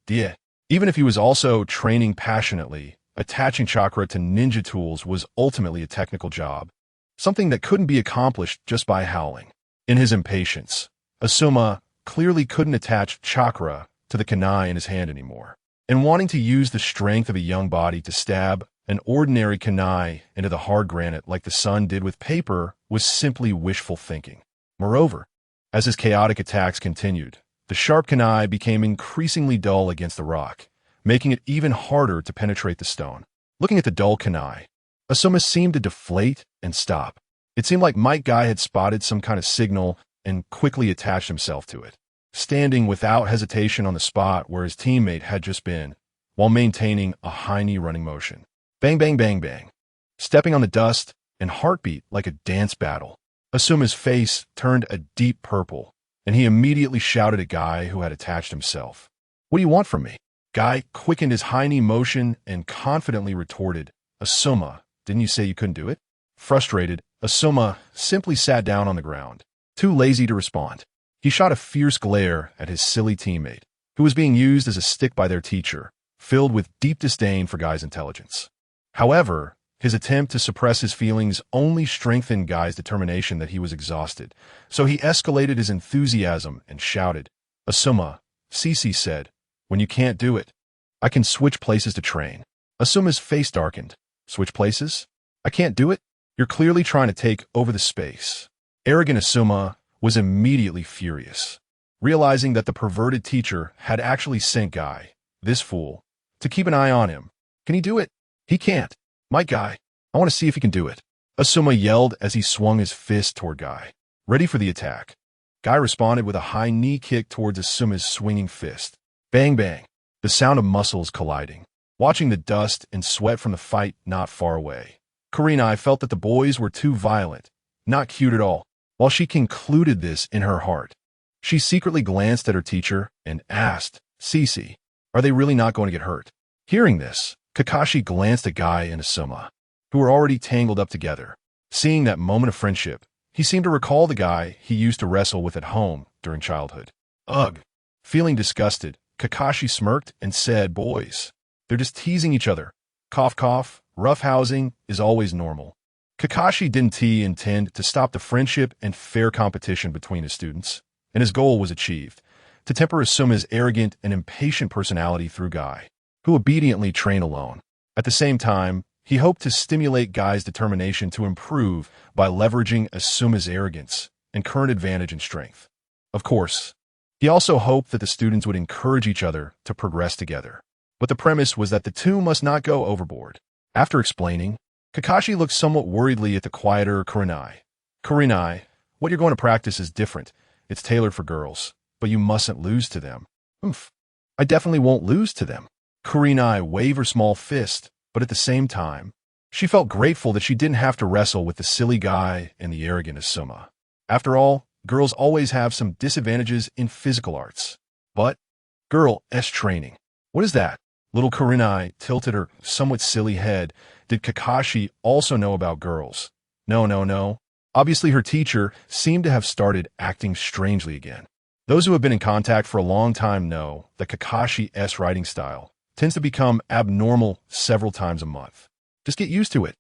Yeah. Even if he was also training passionately, attaching chakra to ninja tools was ultimately a technical job, something that couldn't be accomplished just by howling. In his impatience, Asuma clearly couldn't attach chakra to the kunai in his hand anymore, and wanting to use the strength of a young body to stab an ordinary kunai into the hard granite like the sun did with paper was simply wishful thinking. Moreover, as his chaotic attacks continued, the sharp kunai became increasingly dull against the rock, making it even harder to penetrate the stone. Looking at the dull kunai, Asuma seemed to deflate and stop. It seemed like Might Guy had spotted some kind of signal and quickly attached himself to it, standing without hesitation on the spot where his teammate had just been, while maintaining a high knee running motion. Bang, bang, bang, bang. Stepping on the dust and heartbeat like a dance battle, Asuma's face turned a deep purple, and he immediately shouted at Guy who had attached himself. What do you want from me? Guy quickened his high knee motion and confidently retorted, Asuma, didn't you say you couldn't do it? Frustrated, Asuma simply sat down on the ground, too lazy to respond. He shot a fierce glare at his silly teammate, who was being used as a stick by their teacher, filled with deep disdain for Guy's intelligence. However, his attempt to suppress his feelings only strengthened Guy's determination that he was exhausted, so he escalated his enthusiasm and shouted, Asuma, Cici said, when you can't do it, I can switch places to train. Asuma's face darkened. Switch places? I can't do it? You're clearly trying to take over the space. Arrogant Asuma was immediately furious, realizing that the perverted teacher had actually sent Guy, this fool, to keep an eye on him. Can he do it? He can't. Might Guy, I want to see if he can do it. Asuma yelled as he swung his fist toward Guy, ready for the attack. Guy responded with a high knee kick towards Asuma's swinging fist. Bang, bang. The sound of muscles colliding. Watching the dust and sweat from the fight not far away, Kurenai felt that the boys were too violent, not cute at all. While she concluded this in her heart, she secretly glanced at her teacher and asked, Cici, are they really not going to get hurt? Hearing this, Kakashi glanced at Guy and Asuma, who were already tangled up together. Seeing that moment of friendship, he seemed to recall the guy he used to wrestle with at home during childhood. Ugh. Feeling disgusted, Kakashi smirked and said, boys, they're just teasing each other. Cough, cough, roughhousing is always normal. Kakashi didn't intend to stop the friendship and fair competition between his students, and his goal was achieved, to temper Asuma's arrogant and impatient personality through Guy, who obediently trained alone. At the same time, He hoped to stimulate Guy's determination to improve by leveraging Asuma's arrogance and current advantage in strength. Of course, he also hoped that the students would encourage each other to progress together. But the premise was that the two must not go overboard. After explaining, Kakashi looked somewhat worriedly at the quieter Kurenai. Kurenai, what you're going to practice is different. It's tailored for girls, but you mustn't lose to them. Oomph. I definitely won't lose to them. Kurenai waved her small fist, but at the same time, she felt grateful that she didn't have to wrestle with the silly Guy and the arrogant Asuma. After all, girls always have some disadvantages in physical arts. But, girl S training. What is that? Little Kurenai tilted her somewhat silly head. Did Kakashi also know about girls? No. Obviously her teacher seemed to have started acting strangely again. Those who have been in contact for a long time know that Kakashi's writing style tends to become abnormal several times a month. Just get used to it.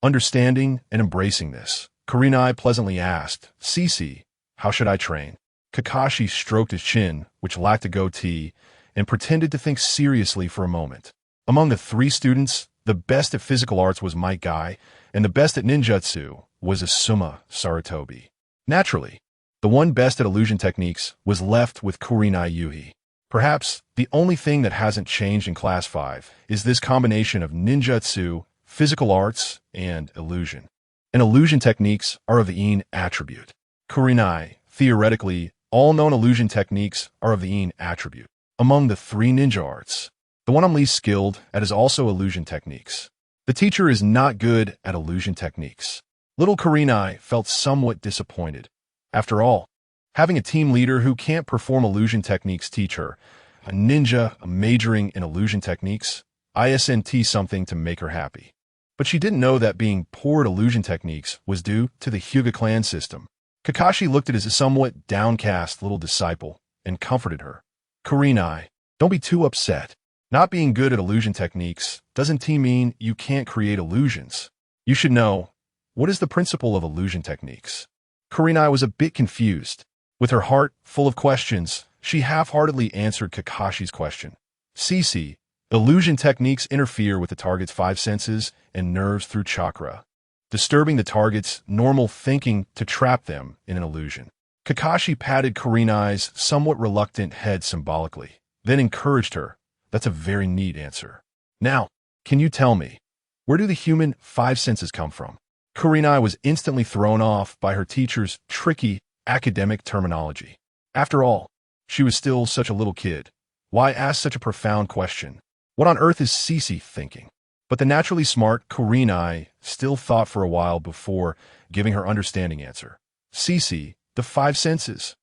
Understanding and embracing this, Kurenai pleasantly asked, Cici, how should I train? Kakashi stroked his chin, which lacked a goatee, and pretended to think seriously for a moment. Among the three students, the best at physical arts was Might Guy, and the best at ninjutsu was Asuma Sarutobi. Naturally, the one best at illusion techniques was left with Kurenai Yuhi. Perhaps the only thing that hasn't changed in Class 5 is this combination of ninjutsu, physical arts, and illusion. And illusion techniques are of the Yin attribute. Kurenai, theoretically, all known illusion techniques are of the Yin attribute. Among the three ninja arts, the one I'm least skilled at is also illusion techniques. The teacher is not good at illusion techniques. Little Kurenai felt somewhat disappointed. After all, having a team leader who can't perform illusion techniques teach her, a ninja majoring in illusion techniques, isn't something to make her happy. But she didn't know that being poor at illusion techniques was due to the Hyuga clan system. Kakashi looked at his somewhat downcast little disciple and comforted her. Kurenai, don't be too upset. Not being good at illusion techniques doesn't mean you can't create illusions. You should know, what is the principle of illusion techniques? Kurenai was a bit confused. With her heart full of questions, she half-heartedly answered Kakashi's question. Cici, illusion techniques interfere with the target's 5 senses and nerves through chakra, disturbing the target's normal thinking to trap them in an illusion. Kakashi patted Kurenai's somewhat reluctant head symbolically, then encouraged her. That's a very neat answer. Now, can you tell me, where do the human 5 senses come from? Kurenai was instantly thrown off by her teacher's tricky academic terminology. After all, she was still such a little kid. Why ask such a profound question? What on earth is Cici thinking? But the naturally smart Kurenai still thought for a while before giving her understanding answer. Cici, the 5 senses.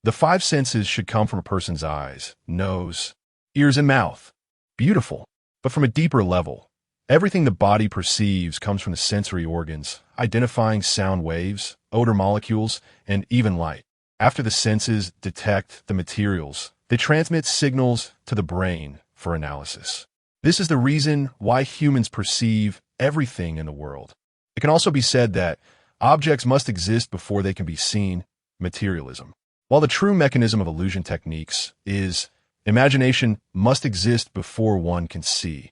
The 5 senses should come from a person's eyes, nose, ears, and mouth. Beautiful. But from a deeper level, everything the body perceives comes from the sensory organs, identifying sound waves, odor molecules, and even light. After the senses detect the materials, they transmit signals to the brain for analysis. This is the reason why humans perceive everything in the world. It can also be said that objects must exist before they can be seen, materialism. While the true mechanism of illusion techniques is imagination must exist before one can see.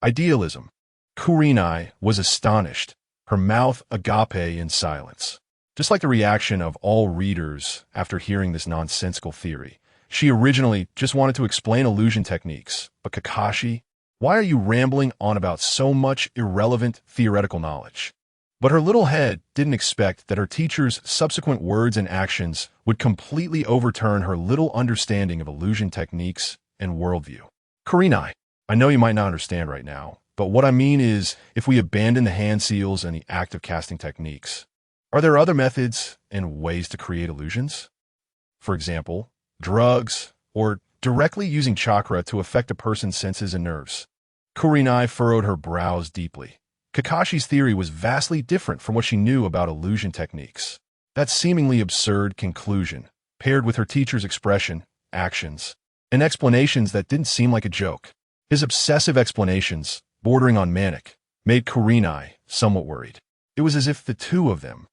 Idealism. Kurenai was astonished, her mouth agape in silence. Just like the reaction of all readers after hearing this nonsensical theory. She originally just wanted to explain illusion techniques, but Kakashi, why are you rambling on about so much irrelevant theoretical knowledge? But her little head didn't expect that her teacher's subsequent words and actions would completely overturn her little understanding of illusion techniques and worldview. Kurenai, I know you might not understand right now, but what I mean is, if we abandon the hand seals and the act of casting techniques, are there other methods and ways to create illusions? For example, drugs, or directly using chakra to affect a person's senses and nerves. Kurenai furrowed her brows deeply. Kakashi's theory was vastly different from what she knew about illusion techniques. That seemingly absurd conclusion, paired with her teacher's expression, actions, and explanations that didn't seem like a joke. His obsessive explanations, bordering on manic, made Kurenai somewhat worried. It was as if the two of them,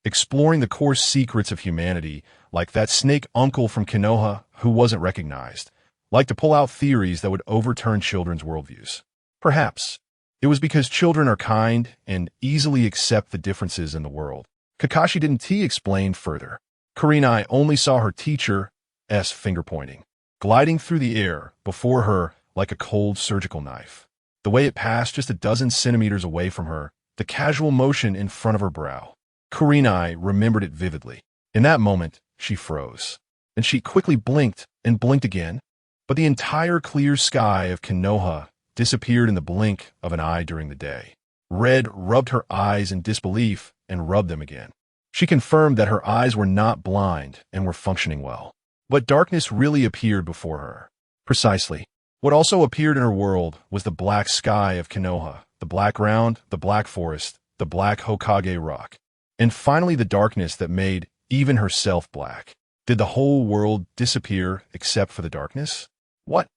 exploring the coarse secrets of humanity, like that snake uncle from Konoha who wasn't recognized, like to pull out theories that would overturn children's worldviews. Perhaps, It was because children are kind and easily accept the differences in the world. Kakashi didn't explain further. Kurenai only saw her teacher's finger pointing, gliding through the air before her like a cold surgical knife. The way it passed just a dozen centimeters away from her, the casual motion in front of her brow. Kurenai remembered it vividly. In that moment, she froze. And she quickly blinked and blinked again. But the entire clear sky of Konoha disappeared in the blink of an eye during the day. Red rubbed her eyes in disbelief and rubbed them again. She confirmed that her eyes were not blind and were functioning well. But darkness really appeared before her. Precisely. What also appeared in her world was the black sky of Konoha, the black ground, the black forest, the black Hokage rock, and finally the darkness that made even herself black. Did the whole world disappear except for the darkness? What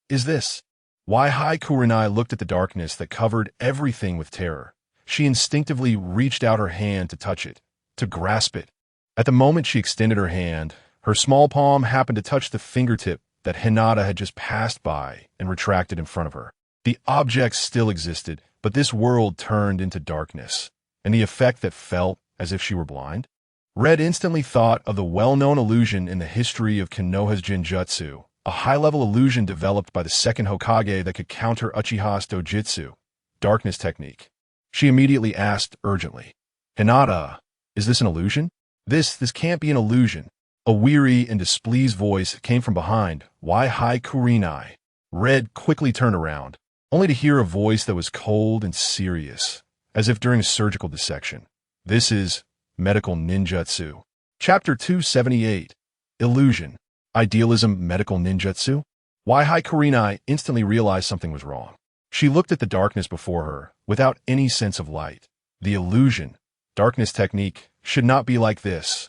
is this? Kurenai looked at the darkness that covered everything with terror. She instinctively reached out her hand to touch it, to grasp it. At the moment she extended her hand, her small palm happened to touch the fingertip that Hinata had just passed by and retracted in front of her. The object still existed, but this world turned into darkness, and the effect that felt as if she were blind. Red instantly thought of the well-known illusion in the history of Konoha's Genjutsu, a high-level illusion developed by the second Hokage that could counter Uchiha's Dojutsu, darkness technique. She immediately asked urgently, "Hinata, is this an illusion?" This can't be an illusion." A weary and displeased voice came from behind. Kurenai. Red quickly turned around, only to hear a voice that was cold and serious, as if during a surgical dissection. This is medical ninjutsu. Chapter 278. Illusion. Idealism medical ninjutsu? Kurenai instantly realized something was wrong. She looked at the darkness before her, without any sense of light. The illusion, darkness technique, should not be like this.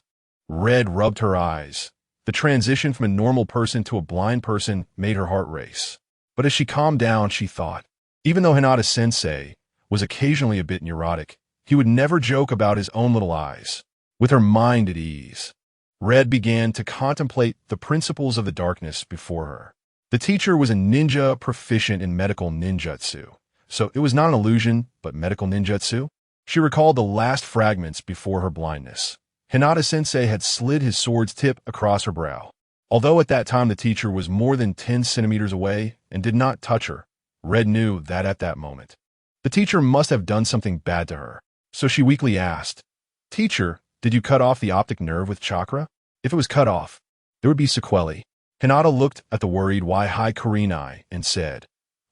Red rubbed her eyes. The transition from a normal person to a blind person made her heart race. But as she calmed down, she thought, even though Hinata-sensei was occasionally a bit neurotic, he would never joke about his own little eyes. With her mind at ease, Red began to contemplate the principles of the darkness before her. The teacher was a ninja proficient in medical ninjutsu, so it was not an illusion, but medical ninjutsu. She recalled the last fragments before her blindness. Hinata-sensei had slid his sword's tip across her brow. Although at that time the teacher was more than 10 centimeters away and did not touch her, Red knew that at that moment, the teacher must have done something bad to her. So she weakly asked, "Teacher, did you cut off the optic nerve with chakra? If it was cut off, there would be sequelae." Hinata looked at the worried Kurenai and said,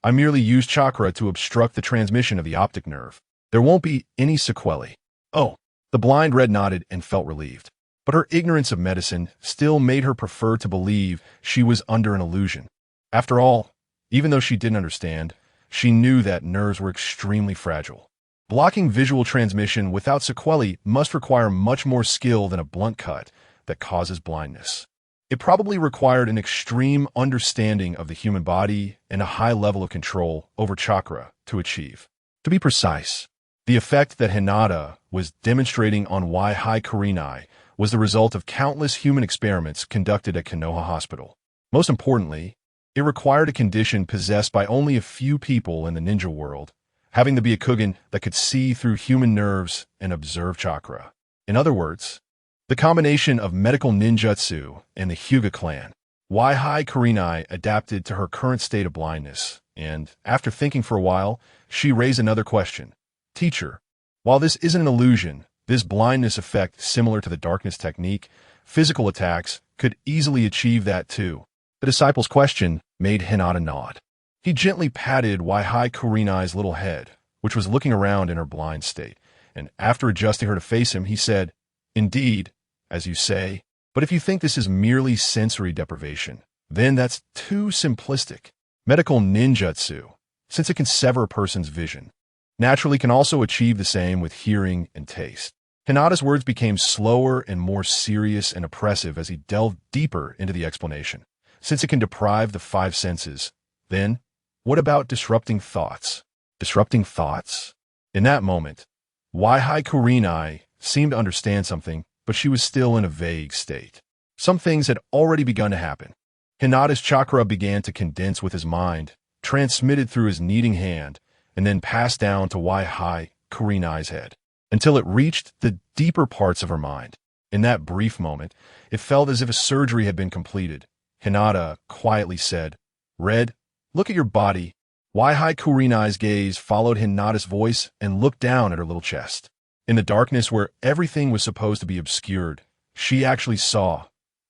"I merely used chakra to obstruct the transmission of the optic nerve. There won't be any sequelae." "Oh." The blind Red nodded and felt relieved. But her ignorance of medicine still made her prefer to believe she was under an illusion. After all, even though she didn't understand, she knew that nerves were extremely fragile. Blocking visual transmission without sequelae must require much more skill than a blunt cut that causes blindness. It probably required an extreme understanding of the human body and a high level of control over chakra to achieve. To be precise, the effect that Hinata was demonstrating on Kurenai was the result of countless human experiments conducted at Konoha Hospital. Most importantly, it required a condition possessed by only a few people in the ninja world, having the Byakugan that could see through human nerves and observe chakra. In other words, the combination of medical ninjutsu and the Hyuga clan. Kurenai adapted to her current state of blindness, and, after thinking for a while, she raised another question. "Teacher, while this isn't an illusion, this blindness effect similar to the darkness technique, physical attacks could easily achieve that too." The disciple's question made Hinata nod. He gently patted Kurenai's little head, which was looking around in her blind state, and after adjusting her to face him, he said, "Indeed, as you say, but if you think this is merely sensory deprivation, then that's too simplistic. Medical ninjutsu, since it can sever a person's vision, naturally can also achieve the same with hearing and taste." Hinata's words became slower and more serious and oppressive as he delved deeper into the explanation. Since it can deprive the five senses, then what about disrupting thoughts? Disrupting thoughts? In that moment, Kurenai seemed to understand something, but she was still in a vague state. Some things had already begun to happen. Hinata's chakra began to condense with his mind, transmitted through his kneading hand, and then passed down to Wai Kurenai's head, until it reached the deeper parts of her mind. In that brief moment, it felt as if a surgery had been completed. Hinata quietly said, "Red, look at your body." Wai Kurenai's gaze followed Hinata's voice and looked down at her little chest. In the darkness where everything was supposed to be obscured, she actually saw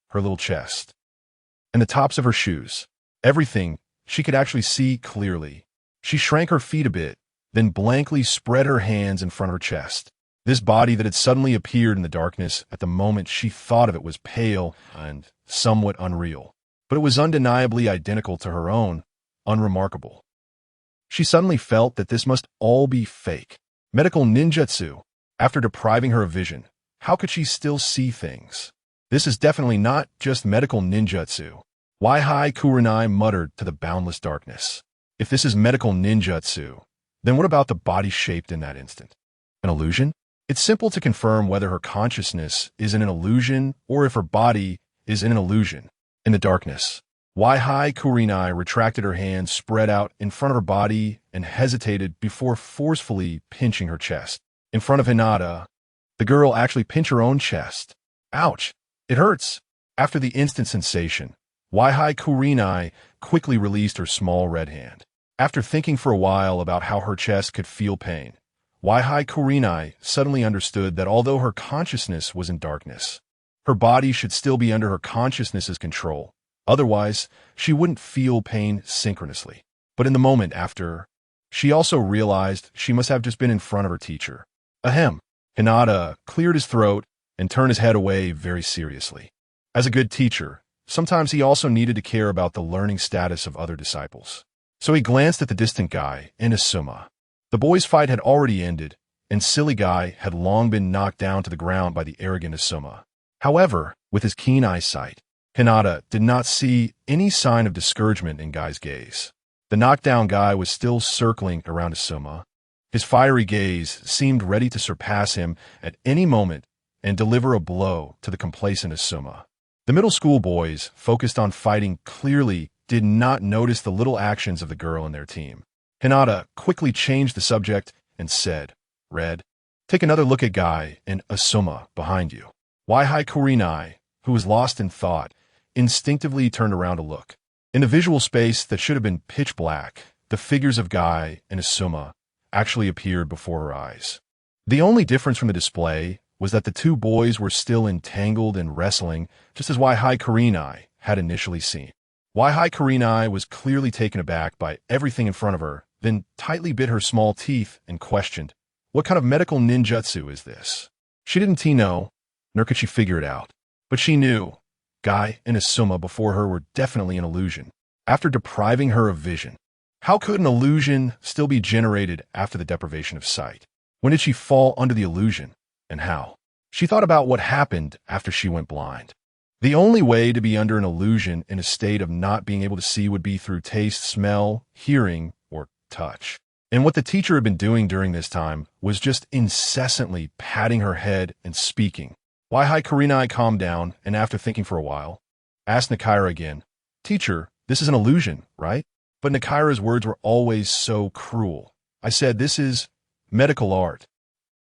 her little chest and the tops of her shoes. Everything she could actually see clearly. She shrank her feet a bit, then blankly spread her hands in front of her chest. This body that had suddenly appeared in the darkness at the moment she thought of it was pale and somewhat unreal, but it was undeniably identical to her own, unremarkable. She suddenly felt that this must all be fake. Medical ninjutsu. After depriving her of vision, how could she still see things? This is definitely not just medical ninjutsu. Wai Kurenai muttered to the boundless darkness. If this is medical ninjutsu, then what about the body shaped in that instant? An illusion? It's simple to confirm whether her consciousness is in an illusion or if her body is in an illusion. In the darkness, Wai Kurenai retracted her hands spread out in front of her body and hesitated before forcefully pinching her chest. In front of Hinata, the girl actually pinched her own chest. Ouch! It hurts! After the instant sensation, Wai Kurenai quickly released her small red hand. After thinking for a while about how her chest could feel pain, Wai Kurenai suddenly understood that although her consciousness was in darkness, her body should still be under her consciousness's control. Otherwise, she wouldn't feel pain synchronously. But in the moment after, she also realized she must have just been in front of her teacher. Ahem. Hinata cleared his throat and turned his head away very seriously. As a good teacher, sometimes he also needed to care about the learning status of other disciples. So he glanced at the distant guy, Inazuma. The boys' fight had already ended, and Silly Guy had long been knocked down to the ground by the arrogant Inazuma. However, with his keen eyesight, Hinata did not see any sign of discouragement in Guy's gaze. The knockdown guy was still circling around Inazuma. His fiery gaze seemed ready to surpass him at any moment and deliver a blow to the complacent Inazuma. The middle school boys, focused on fighting, clearly did not notice the little actions of the girl in their team. Hinata quickly changed the subject and said, "Red, take another look at Guy and Inazuma behind you." Wai Kurenai, who was lost in thought, instinctively turned around to look. In the visual space that should have been pitch black, the figures of Guy and Inazuma actually appeared before her eyes. The only difference from the display was that the two boys were still entangled and wrestling, just as Wai Kurenai had initially seen. Wai Kurenai was clearly taken aback by everything in front of her, then tightly bit her small teeth and questioned, "What kind of medical ninjutsu is this?" She didn't know, nor could she figure it out. But she knew Guy and Inazuma before her were definitely an illusion. After depriving her of vision, how could an illusion still be generated after the deprivation of sight? When did she fall under the illusion, and how? She thought about what happened after she went blind. The only way to be under an illusion in a state of not being able to see would be through taste, smell, hearing, or touch. And what the teacher had been doing during this time was just incessantly patting her head and speaking. Wai Kurenai calmed down, and after thinking for a while, asked Nakaira again, "Teacher, this is an illusion, right?" But Nakaira's words were always so cruel. "I said this is medical art.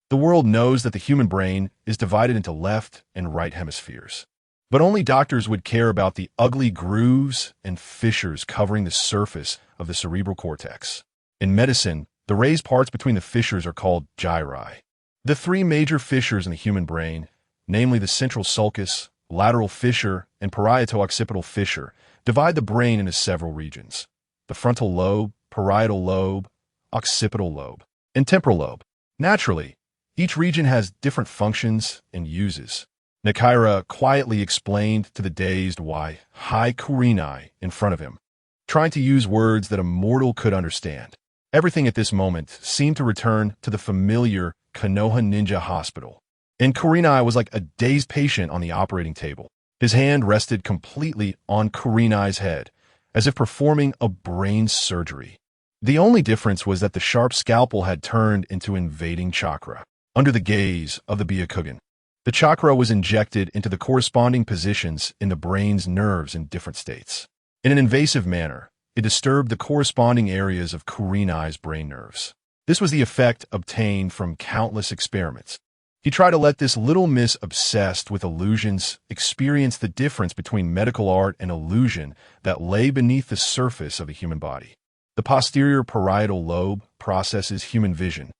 The world knows that the human brain is divided into left and right hemispheres. But only doctors would care about the ugly grooves and fissures covering the surface of the cerebral cortex. In medicine, the raised parts between the fissures are called gyri. The three major fissures in the human brain, namely the central sulcus, lateral fissure, and parieto-occipital fissure, divide the brain into several regions: the frontal lobe, parietal lobe, occipital lobe, and temporal lobe. Naturally, each region has different functions and uses. Nakaira quietly explained to the dazed Wai Kurenai in front of him, trying to use words that a mortal could understand. Everything at this moment seemed to return to the familiar Konoha Ninja Hospital. And Kurenai was like a dazed patient on the operating table. His hand rested completely on Kurenai's head, as if performing a brain surgery. The only difference was that the sharp scalpel had turned into invading chakra. Under the gaze of the Byakugan, the chakra was injected into the corresponding positions in the brain's nerves in different states. In an invasive manner, it disturbed the corresponding areas of Kurenai's brain nerves. This was the effect obtained from countless experiments. He tried to let this little miss obsessed with illusions experience the difference between medical art and illusion that lay beneath the surface of the human body. The posterior parietal lobe processes human vision,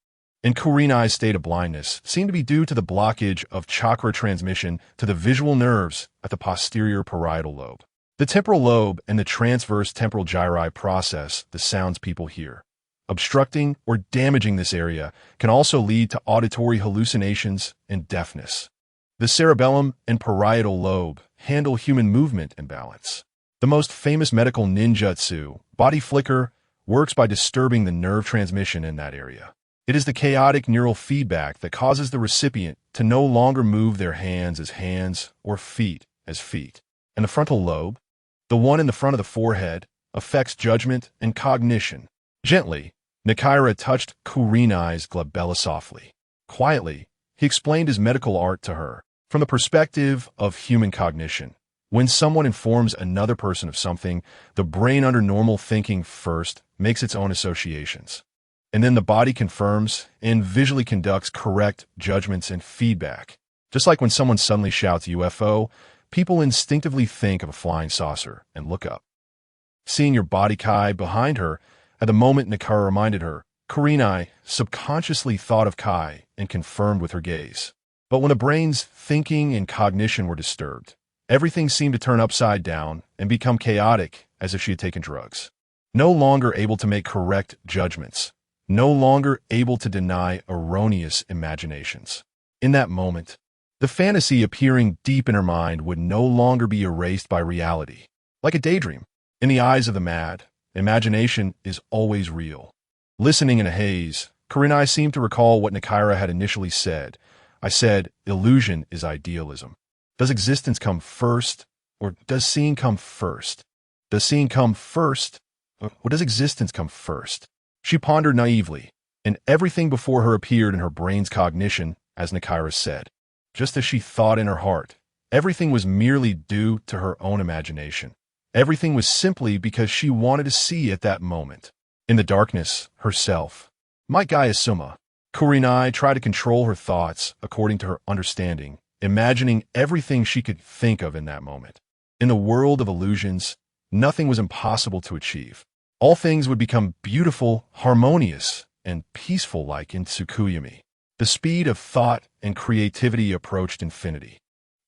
and Kurenai's state of blindness seemed to be due to the blockage of chakra transmission to the visual nerves at the posterior parietal lobe. The temporal lobe and the transverse temporal gyri process the sounds people hear. Obstructing or damaging this area can also lead to auditory hallucinations and deafness. The cerebellum and parietal lobe handle human movement and balance. The most famous medical ninjutsu, body flicker, works by disturbing the nerve transmission in that area. It is the chaotic neural feedback that causes the recipient to no longer move their hands as hands or feet as feet. And the frontal lobe, the one in the front of the forehead, affects judgment and cognition. Gently, Nakira touched Kurenai's glabella softly. Quietly, he explained his medical art to her. From the perspective of human cognition, when someone informs another person of something, the brain under normal thinking first makes its own associations. And then the body confirms and visually conducts correct judgments and feedback. Just like when someone suddenly shouts UFO, people instinctively think of a flying saucer and look up. Seeing your body Kai behind her, at the moment Nakira reminded her, Kurenai subconsciously thought of Kai and confirmed with her gaze. But when the brain's thinking and cognition were disturbed, everything seemed to turn upside down and become chaotic as if she had taken drugs. No longer able to make correct judgments, no longer able to deny erroneous imaginations. In that moment, the fantasy appearing deep in her mind would no longer be erased by reality. Like a daydream, in the eyes of the mad, imagination is always real. Listening in a haze, Kurenai seemed to recall what Nakira had initially said. I said, illusion is idealism. Does existence come first, or does seeing come first? Does seeing come first, or does existence come first? She pondered naively, and everything before her appeared in her brain's cognition, as Nakira said. Just as she thought in her heart, everything was merely due to her own imagination. Everything was simply because she wanted to see at that moment. In the darkness, herself. My Gaia Summa. Kurenai tried to control her thoughts according to her understanding, imagining everything she could think of in that moment. In the world of illusions, nothing was impossible to achieve. All things would become beautiful, harmonious, and peaceful like in Tsukuyami. The speed of thought and creativity approached infinity.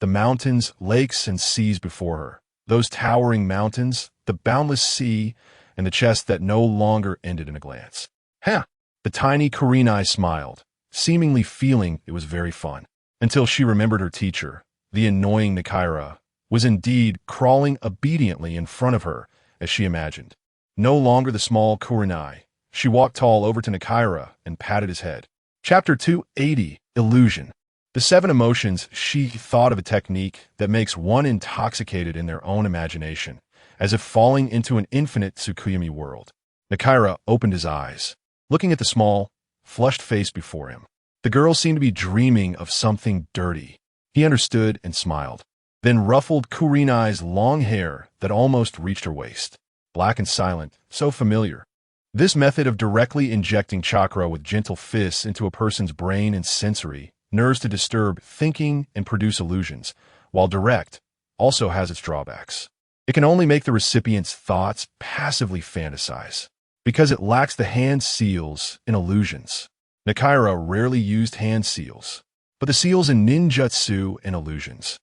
The mountains, lakes, and seas before her, those towering mountains, the boundless sea, and the chest that no longer ended in a glance. Ha! The tiny Kurenai smiled, seemingly feeling it was very fun, until she remembered her teacher, the annoying Nakira, was indeed crawling obediently in front of her, as she imagined. No longer the small Kurenai, she walked tall over to Nakira and patted his head. Chapter 280, Illusion. The 7 emotions. She thought of a technique that makes one intoxicated in their own imagination, as if falling into an infinite Tsukuyami world. Nakira opened his eyes, looking at the small, flushed face before him. The girl seemed to be dreaming of something dirty. He understood and smiled, then ruffled Kurenai's long hair that almost reached her waist. Black and silent, so familiar. This method of directly injecting chakra with gentle fists into a person's brain and sensory nerves to disturb thinking and produce illusions, while direct, also has its drawbacks. It can only make the recipient's thoughts passively fantasize, because it lacks the hand seals in illusions. Nakira rarely used hand seals, but the seals in ninjutsu and illusions,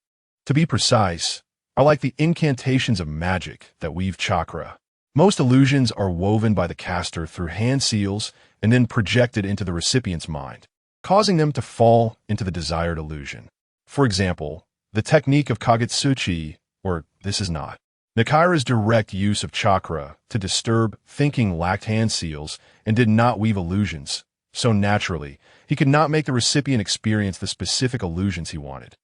to be precise, are like the incantations of magic that weave chakra. Most illusions are woven by the caster through hand seals and then projected into the recipient's mind, causing them to fall into the desired illusion. For example, the technique of Kagutsuchi, or this is not. Nakira's direct use of chakra to disturb thinking lacked hand seals and did not weave illusions, so naturally, he could not make the recipient experience the specific illusions he wanted.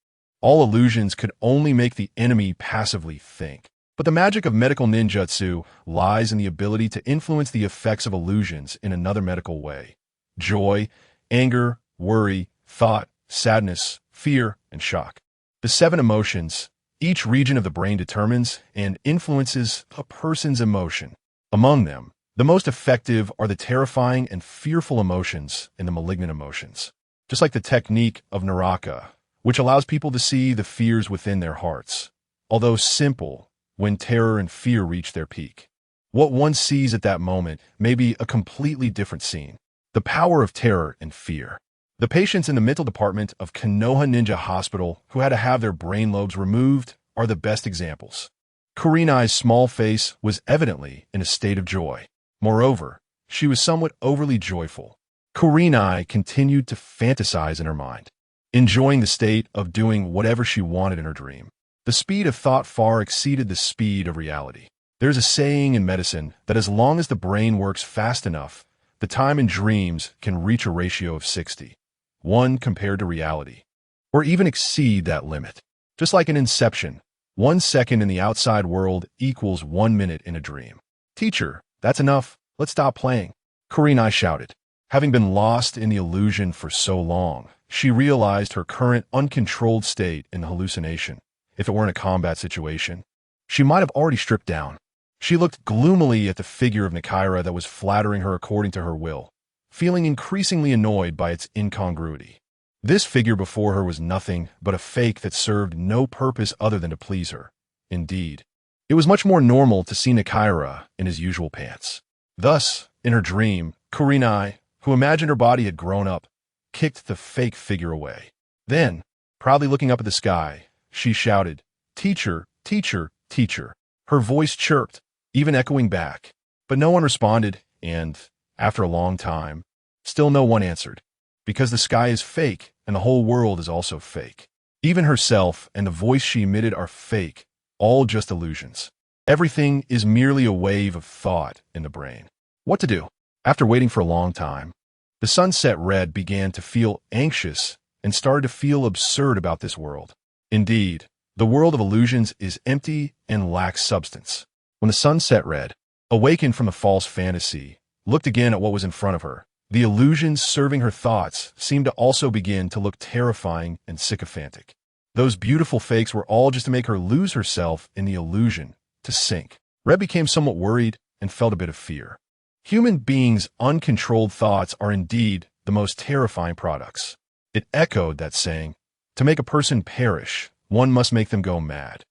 All illusions could only make the enemy passively think. But the magic of medical ninjutsu lies in the ability to influence the effects of illusions in another medical way. Joy, anger, worry, thought, sadness, fear, and shock. The 7 emotions, each region of the brain determines and influences a person's emotion. Among them, the most effective are the terrifying and fearful emotions and the malignant emotions. Just like the technique of Naraka, which allows people to see the fears within their hearts, although simple when terror and fear reach their peak. What one sees at that moment may be a completely different scene. The power of terror and fear. The patients in the mental department of Konoha Ninja Hospital who had to have their brain lobes removed are the best examples. Kurenai's small face was evidently in a state of joy. Moreover, she was somewhat overly joyful. Kurenai continued to fantasize in her mind, enjoying the state of doing whatever she wanted in her dream. The speed of thought far exceeded the speed of reality. There's a saying in medicine that as long as the brain works fast enough, the time in dreams can reach a ratio of 60, 1 compared to reality, or even exceed that limit. Just like in Inception, 1 second in the outside world equals 1 minute in a dream. Teacher, that's enough. Let's stop playing, Kurenai shouted. Having been lost in the illusion for so long, she realized her current uncontrolled state in hallucination. If it weren't a combat situation, she might have already stripped down. She looked gloomily at the figure of Nakaira that was flattering her according to her will, feeling increasingly annoyed by its incongruity. This figure before her was nothing but a fake that served no purpose other than to please her. Indeed, it was much more normal to see Nakaira in his usual pants. Thus, in her dream, Kurenai, who imagined her body had grown up, kicked the fake figure away. Then, proudly looking up at the sky, she shouted, "Teacher, teacher, teacher." Her voice chirped, even echoing back. But no one responded, and, after a long time, still no one answered. Because the sky is fake, and the whole world is also fake. Even herself and the voice she emitted are fake, all just illusions. Everything is merely a wave of thought in the brain. What to do? After waiting for a long time, the sunset red began to feel anxious and started to feel absurd about this world. Indeed, the world of illusions is empty and lacks substance. When the sunset red, awakened from the false fantasy, looked again at what was in front of her, the illusions serving her thoughts seemed to also begin to look terrifying and sycophantic. Those beautiful fakes were all just to make her lose herself in the illusion, to sink. Red became somewhat worried and felt a bit of fear. Human beings' uncontrolled thoughts are indeed the most terrifying products. It echoed that saying, to make a person perish, one must make them go mad.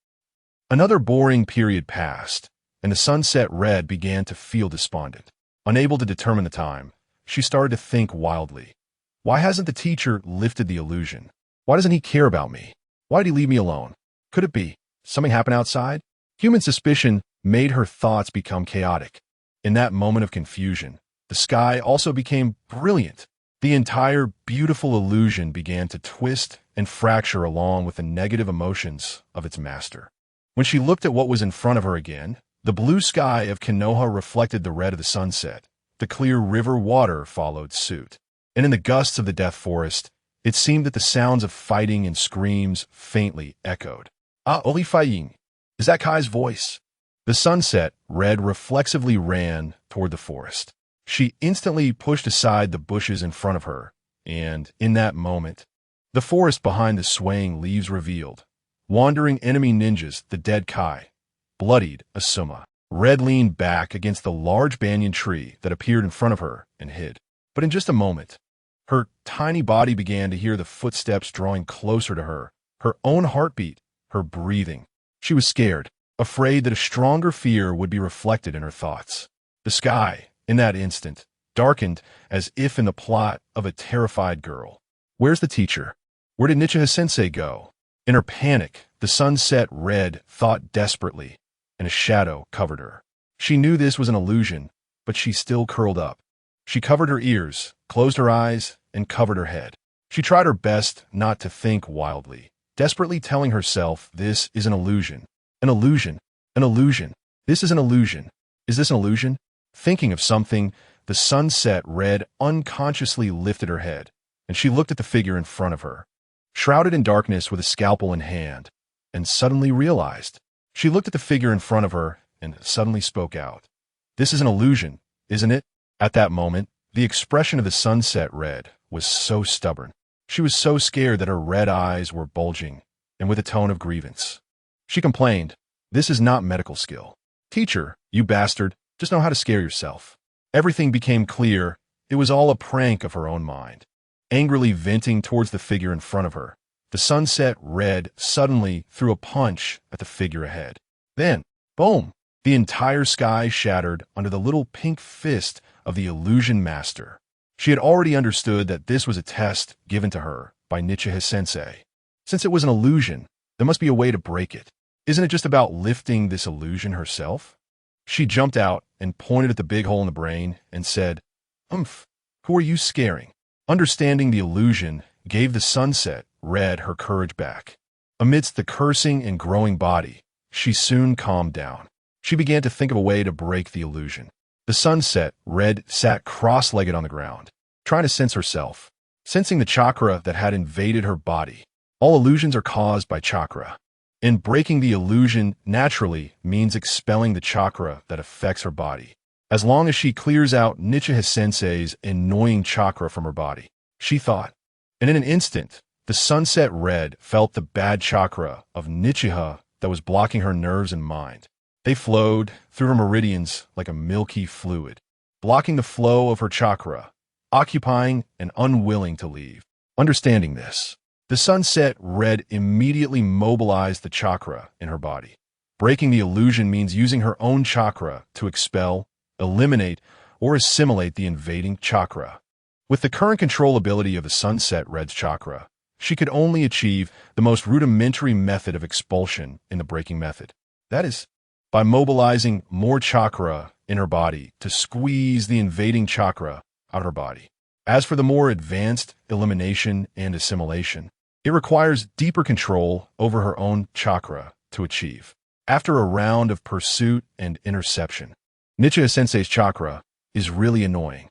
Another boring period passed, and the sunset red began to feel despondent. Unable to determine the time, she started to think wildly. Why hasn't the teacher lifted the illusion? Why doesn't he care about me? Why did he leave me alone? Could it be something happened outside? Human suspicion made her thoughts become chaotic. In that moment of confusion, the sky also became brilliant. The entire beautiful illusion began to twist and fracture along with the negative emotions of its master. When she looked at what was in front of her again, the blue sky of Konoha reflected the red of the sunset. The clear river water followed suit. And in the gusts of the death forest, it seemed that the sounds of fighting and screams faintly echoed. Ah, Oli Faying. Is that Kai's voice? The sunset red reflexively ran toward the forest. She instantly pushed aside the bushes in front of her, and in that moment, the forest behind the swaying leaves revealed wandering enemy ninjas, the dead Kai, bloodied Asuma. Red leaned back against the large banyan tree that appeared in front of her and hid. But in just a moment, her tiny body began to hear the footsteps drawing closer to her, her own heartbeat, her breathing. She was scared, afraid that a stronger fear would be reflected in her thoughts. The sky, in that instant, darkened as if in the plot of a terrified girl. Where's the teacher? Where did Nichiha-sensei go? In her panic, the sunset red thought desperately, and a shadow covered her. She knew this was an illusion, but she still curled up. She covered her ears, closed her eyes, and covered her head. She tried her best not to think wildly, desperately telling herself, this is an illusion. An illusion. An illusion. This is an illusion. Is this an illusion? Thinking of something, the sunset red unconsciously lifted her head, and she looked at the figure in front of her, shrouded in darkness with a scalpel in hand, and suddenly realized. She looked at the figure in front of her and suddenly spoke out. This is an illusion, isn't it? At that moment, the expression of the sunset red was so stubborn. She was so scared that her red eyes were bulging, and with a tone of grievance. She complained, this is not medical skill. Teacher, you bastard, just know how to scare yourself. Everything became clear. It was all a prank of her own mind. Angrily venting towards the figure in front of her, the sunset red suddenly threw a punch at the figure ahead. Then, boom! The entire sky shattered under the little pink fist of the illusion master. She had already understood that this was a test given to her by Nichiha-sensei. Since it was an illusion, there must be a way to break it. Isn't it just about lifting this illusion herself? She jumped out and pointed at the big hole in the brain and said, who are you scaring? Understanding the illusion gave the sunset red her courage back. Amidst the cursing and growing body, she soon calmed down. She began to think of a way to break the illusion. The sunset red sat cross-legged on the ground, trying to sense herself, sensing the chakra that had invaded her body. All illusions are caused by chakra. And breaking the illusion naturally means expelling the chakra that affects her body. As long as she clears out Nichiha-sensei's annoying chakra from her body, she thought. And in an instant, the sunset red felt the bad chakra of Nichiha that was blocking her nerves and mind. They flowed through her meridians like a milky fluid, blocking the flow of her chakra, occupying and unwilling to leave. Understanding this, the sunset red immediately mobilized the chakra in her body. Breaking the illusion means using her own chakra to expel, eliminate, or assimilate the invading chakra. With the current controllability of the sunset red's chakra, she could only achieve the most rudimentary method of expulsion in the breaking method. That is, by mobilizing more chakra in her body to squeeze the invading chakra out of her body. As for the more advanced elimination and assimilation, it requires deeper control over her own chakra to achieve. After a round of pursuit and interception, Nichiha-sensei's chakra is really annoying.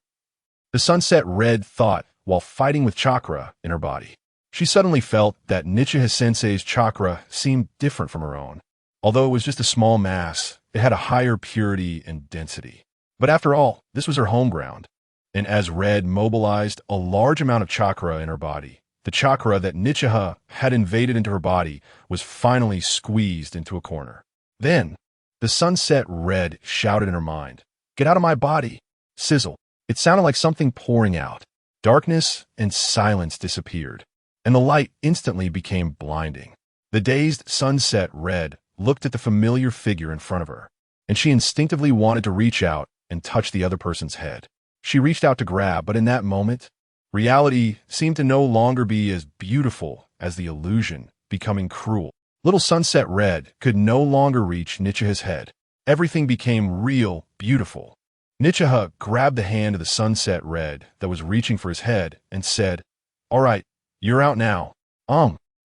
The sunset red thought while fighting with chakra in her body. She suddenly felt that Nichiha-sensei's chakra seemed different from her own. Although it was just a small mass, it had a higher purity and density. But after all, this was her home ground. And as Red mobilized a large amount of chakra in her body, the chakra that Nichiha had invaded into her body was finally squeezed into a corner. Then, the sunset red shouted in her mind, "Get out of my body!" Sizzle. It sounded like something pouring out. Darkness and silence disappeared, and the light instantly became blinding. The dazed sunset red looked at the familiar figure in front of her, and she instinctively wanted to reach out and touch the other person's head. She reached out to grab, but in that moment, reality seemed to no longer be as beautiful as the illusion, becoming cruel. Little sunset red could no longer reach Nichiha's head. Everything became real, beautiful. Nichiha grabbed the hand of the sunset red that was reaching for his head and said, "All right, you're out now."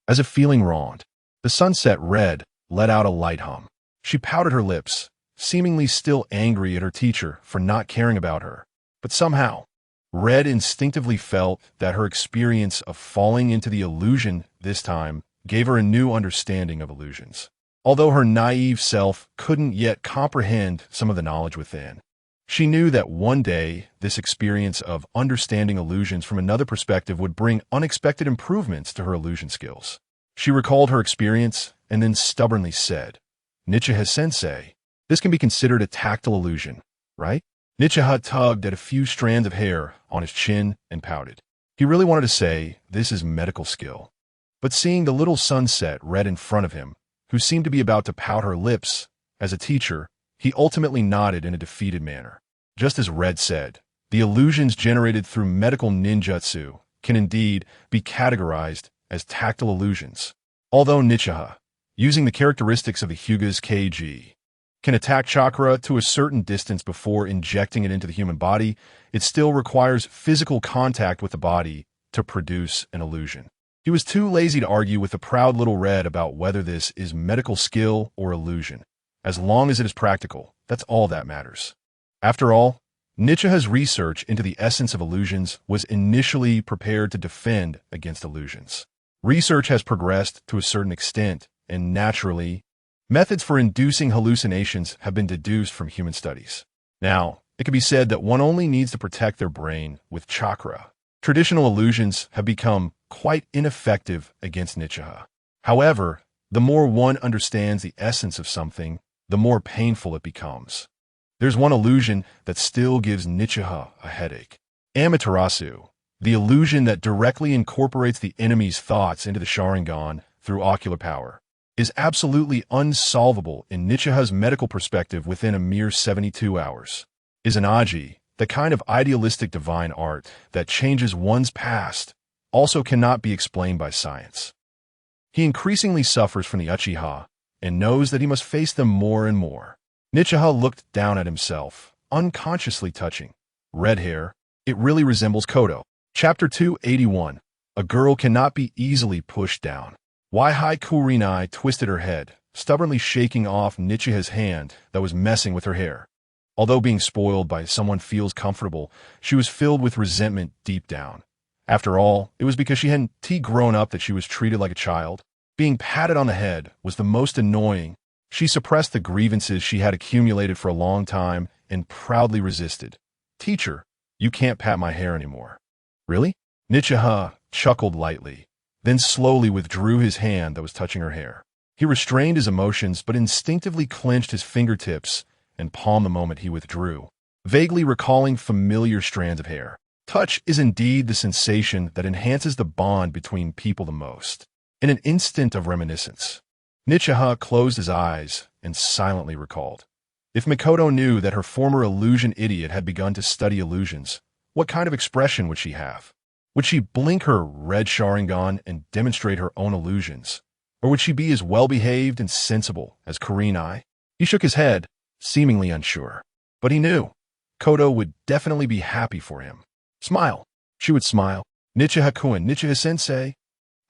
As if feeling wronged, the sunset red let out a light hum. She pouted her lips, seemingly still angry at her teacher for not caring about her. But somehow, Red instinctively felt that her experience of falling into the illusion this time gave her a new understanding of illusions. Although her naive self couldn't yet comprehend some of the knowledge within, she knew that one day this experience of understanding illusions from another perspective would bring unexpected improvements to her illusion skills. She recalled her experience and then stubbornly said, "Nichiha-sensei, this can be considered a tactile illusion, right?" Nichiha tugged at a few strands of hair on his chin and pouted. He really wanted to say, "This is medical skill." But seeing the little sunset red in front of him, who seemed to be about to pout her lips, as a teacher, he ultimately nodded in a defeated manner. Just as Red said, the illusions generated through medical ninjutsu can indeed be categorized as tactile illusions. Although Nichiha, using the characteristics of the Hyuga's KG, can attack chakra to a certain distance before injecting it into the human body, it still requires physical contact with the body to produce an illusion. He was too lazy to argue with the proud little Red about whether this is medical skill or illusion. As long as it is practical, that's all that matters. After all, Nichiha's research into the essence of illusions was initially prepared to defend against illusions. Research has progressed to a certain extent, and naturally, methods for inducing hallucinations have been deduced from human studies. Now, it can be said that one only needs to protect their brain with chakra. Traditional illusions have become quite ineffective against Nichiha. However, the more one understands the essence of something, the more painful it becomes. There's one illusion that still gives Nichiha a headache. Amaterasu, the illusion that directly incorporates the enemy's thoughts into the Sharingan through ocular power, is absolutely unsolvable in Nichiha's medical perspective within a mere 72 hours. Izanagi, the kind of idealistic divine art that changes one's past, also cannot be explained by science. He increasingly suffers from the Uchiha and knows that he must face them more and more. Nichiha looked down at himself, unconsciously touching. Red hair, it really resembles Kodo. Chapter 281. A girl cannot be easily pushed down. Wai Kurinai twisted her head, stubbornly shaking off Nichiha's hand that was messing with her hair. Although being spoiled by someone feels comfortable, she was filled with resentment deep down. After all, it was because she hadn't grown up that she was treated like a child. Being patted on the head was the most annoying. She suppressed the grievances she had accumulated for a long time and proudly resisted. Teacher, you can't pat my hair anymore. Really? Nichiha chuckled lightly, then slowly withdrew his hand that was touching her hair. He restrained his emotions but instinctively clenched his fingertips and palmed the moment he withdrew, vaguely recalling familiar strands of hair. Touch is indeed the sensation that enhances the bond between people the most. In an instant of reminiscence, Nichiha closed his eyes and silently recalled. If Mikoto knew that her former illusion idiot had begun to study illusions, what kind of expression would she have? Would she blink her red Sharingan and demonstrate her own illusions? Or would she be as well-behaved and sensible as Kurinai? He shook his head, seemingly unsure. But he knew. Kodo would definitely be happy for him. Smile. She would smile. Nichiha-kun, Nichiha-sensei.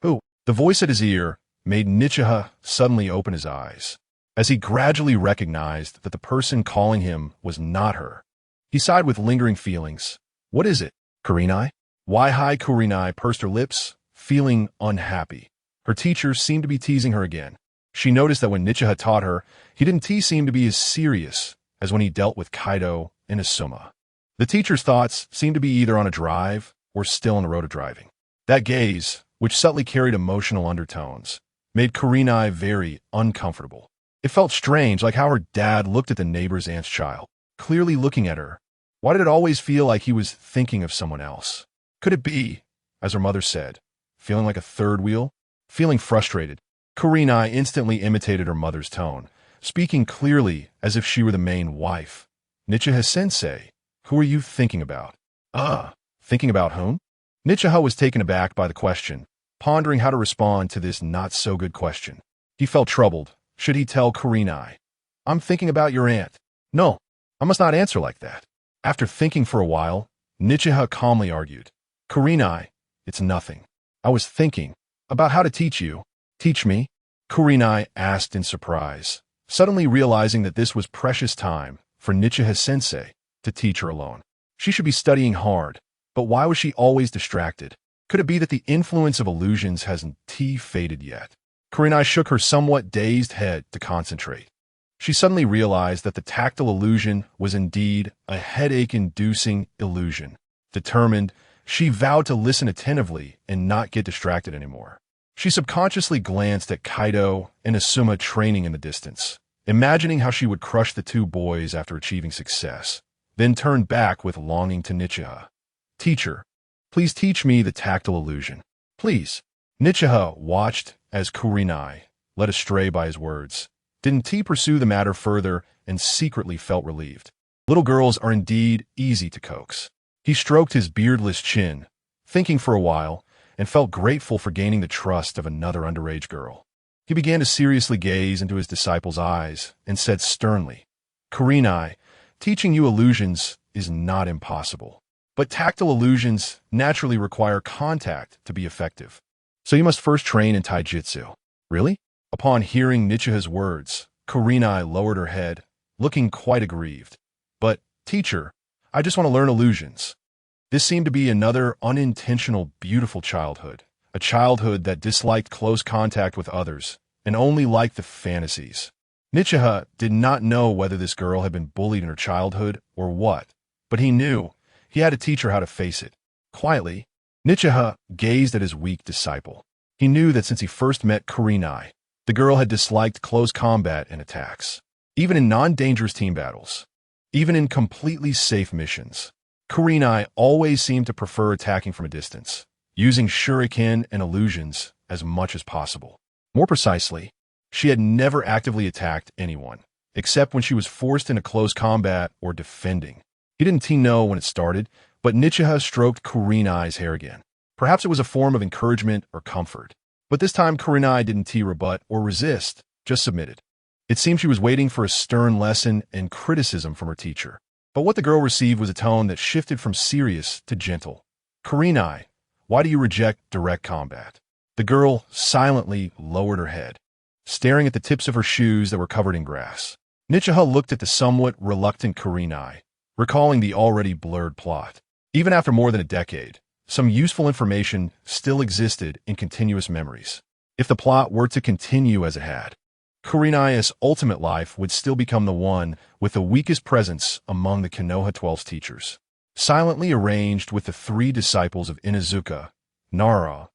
Who? The voice at his ear made Nichiha suddenly open his eyes, as he gradually recognized that the person calling him was not her. He sighed with lingering feelings. What is it? Kurinai? Wai Kurinai pursed her lips, feeling unhappy. Her teacher seemed to be teasing her again. She noticed that when Nichiha taught her, he didn't seem to be as serious as when he dealt with Kaido and Asuma. The teacher's thoughts seemed to be either on a drive or still on the road of driving. That gaze, which subtly carried emotional undertones, made Kurinai very uncomfortable. It felt strange, like how her dad looked at the neighbor's aunt's child, clearly looking at her. Why did it always feel like he was thinking of someone else? Could it be, as her mother said, feeling like a third wheel? Feeling frustrated, Kurinai instantly imitated her mother's tone, speaking clearly as if she were the main wife. Nichiha-sensei, who are you thinking about? Thinking about whom? Nichiha was taken aback by the question, pondering how to respond to this not-so-good question. He felt troubled. Should he tell Kurinai? I'm thinking about your aunt. No, I must not answer like that. After thinking for a while, Nichiha calmly argued. Kurinai, it's nothing. I was thinking about how to teach you. Teach me? Kurinai asked in surprise, suddenly realizing that this was precious time for Nichiha-sensei to teach her alone. She should be studying hard, but why was she always distracted? Could it be that the influence of illusions hasn't faded yet? Kurinai shook her somewhat dazed head to concentrate. She suddenly realized that the tactile illusion was indeed a headache-inducing illusion. Determined, she vowed to listen attentively and not get distracted anymore. She subconsciously glanced at Kaido and Asuma training in the distance, imagining how she would crush the two boys after achieving success, then turned back with longing to Nichiha. Teacher, please teach me the tactile illusion. Please. Nichiha watched as Kurinai, led astray by his words, didn't pursue the matter further and secretly felt relieved. Little girls are indeed easy to coax. He stroked his beardless chin, thinking for a while, and felt grateful for gaining the trust of another underage girl. He began to seriously gaze into his disciple's eyes and said sternly, Kurinai, teaching you illusions is not impossible, but tactile illusions naturally require contact to be effective. So you must first train in taijutsu. Really? Upon hearing Nichiha's words, Kurinai lowered her head, looking quite aggrieved. But, teacher, I just want to learn illusions. This seemed to be another unintentional, beautiful childhood, a childhood that disliked close contact with others and only liked the fantasies. Nichiha did not know whether this girl had been bullied in her childhood or what, but he knew he had to teach her how to face it. Quietly, Nichiha gazed at his weak disciple. He knew that since he first met Kurinai, the girl had disliked close combat and attacks, even in non-dangerous team battles. even in completely safe missions. Kurenai always seemed to prefer attacking from a distance, using shuriken and illusions as much as possible. More precisely, she had never actively attacked anyone, except when she was forced into close combat or defending. He didn't know when it started, but Nichiha stroked Kurenai's hair again. Perhaps it was a form of encouragement or comfort. But this time Kurenai didn't rebut or resist, just submitted. It seemed she was waiting for a stern lesson and criticism from her teacher. But what the girl received was a tone that shifted from serious to gentle. Kurenai, why do you reject direct combat? The girl silently lowered her head, staring at the tips of her shoes that were covered in grass. Nichiha looked at the somewhat reluctant Kurenai, recalling the already blurred plot. Even after more than a decade, some useful information still existed in continuous memories. If the plot were to continue as it had, Kurenai's ultimate life would still become the one with the weakest presence among the Konoha 12's teachers. Silently arranged with the 3 disciples of Inuzuka, Nara,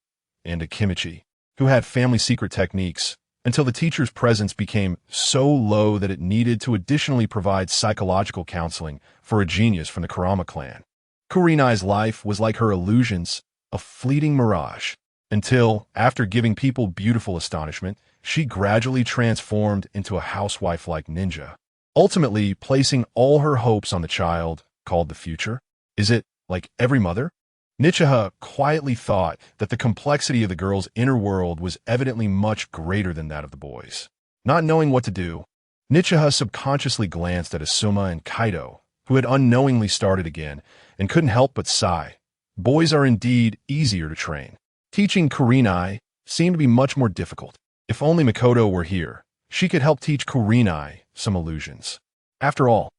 and Akimichi, who had family secret techniques, until the teacher's presence became so low that it needed to additionally provide psychological counseling for a genius from the Kurama clan. Kurenai's life was like her illusions, a fleeting mirage, until, after giving people beautiful astonishment, she gradually transformed into a housewife-like ninja, ultimately placing all her hopes on the child called the future. Is it like every mother? Nichiha quietly thought that the complexity of the girl's inner world was evidently much greater than that of the boys. Not knowing what to do, Nichiha subconsciously glanced at Asuma and Kaido, who had unknowingly started again, and couldn't help but sigh. Boys are indeed easier to train. Teaching Kurenai seemed to be much more difficult. If only Mikoto were here, she could help teach Kurenai some illusions. After all,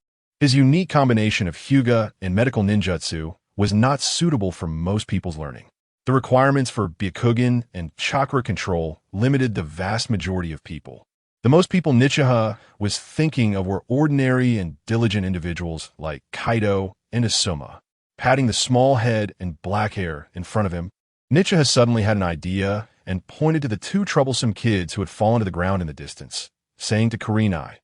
his unique combination of Hyuga and medical ninjutsu was not suitable for most people's learning. The requirements for Byakugan and chakra control limited the vast majority of people. The most people Nichiha was thinking of were ordinary and diligent individuals like Kaido and Asuma. Patting the small head and black hair in front of him, Nichiha suddenly had an idea and pointed to the 2 troublesome kids who had fallen to the ground in the distance, saying to Kurenai,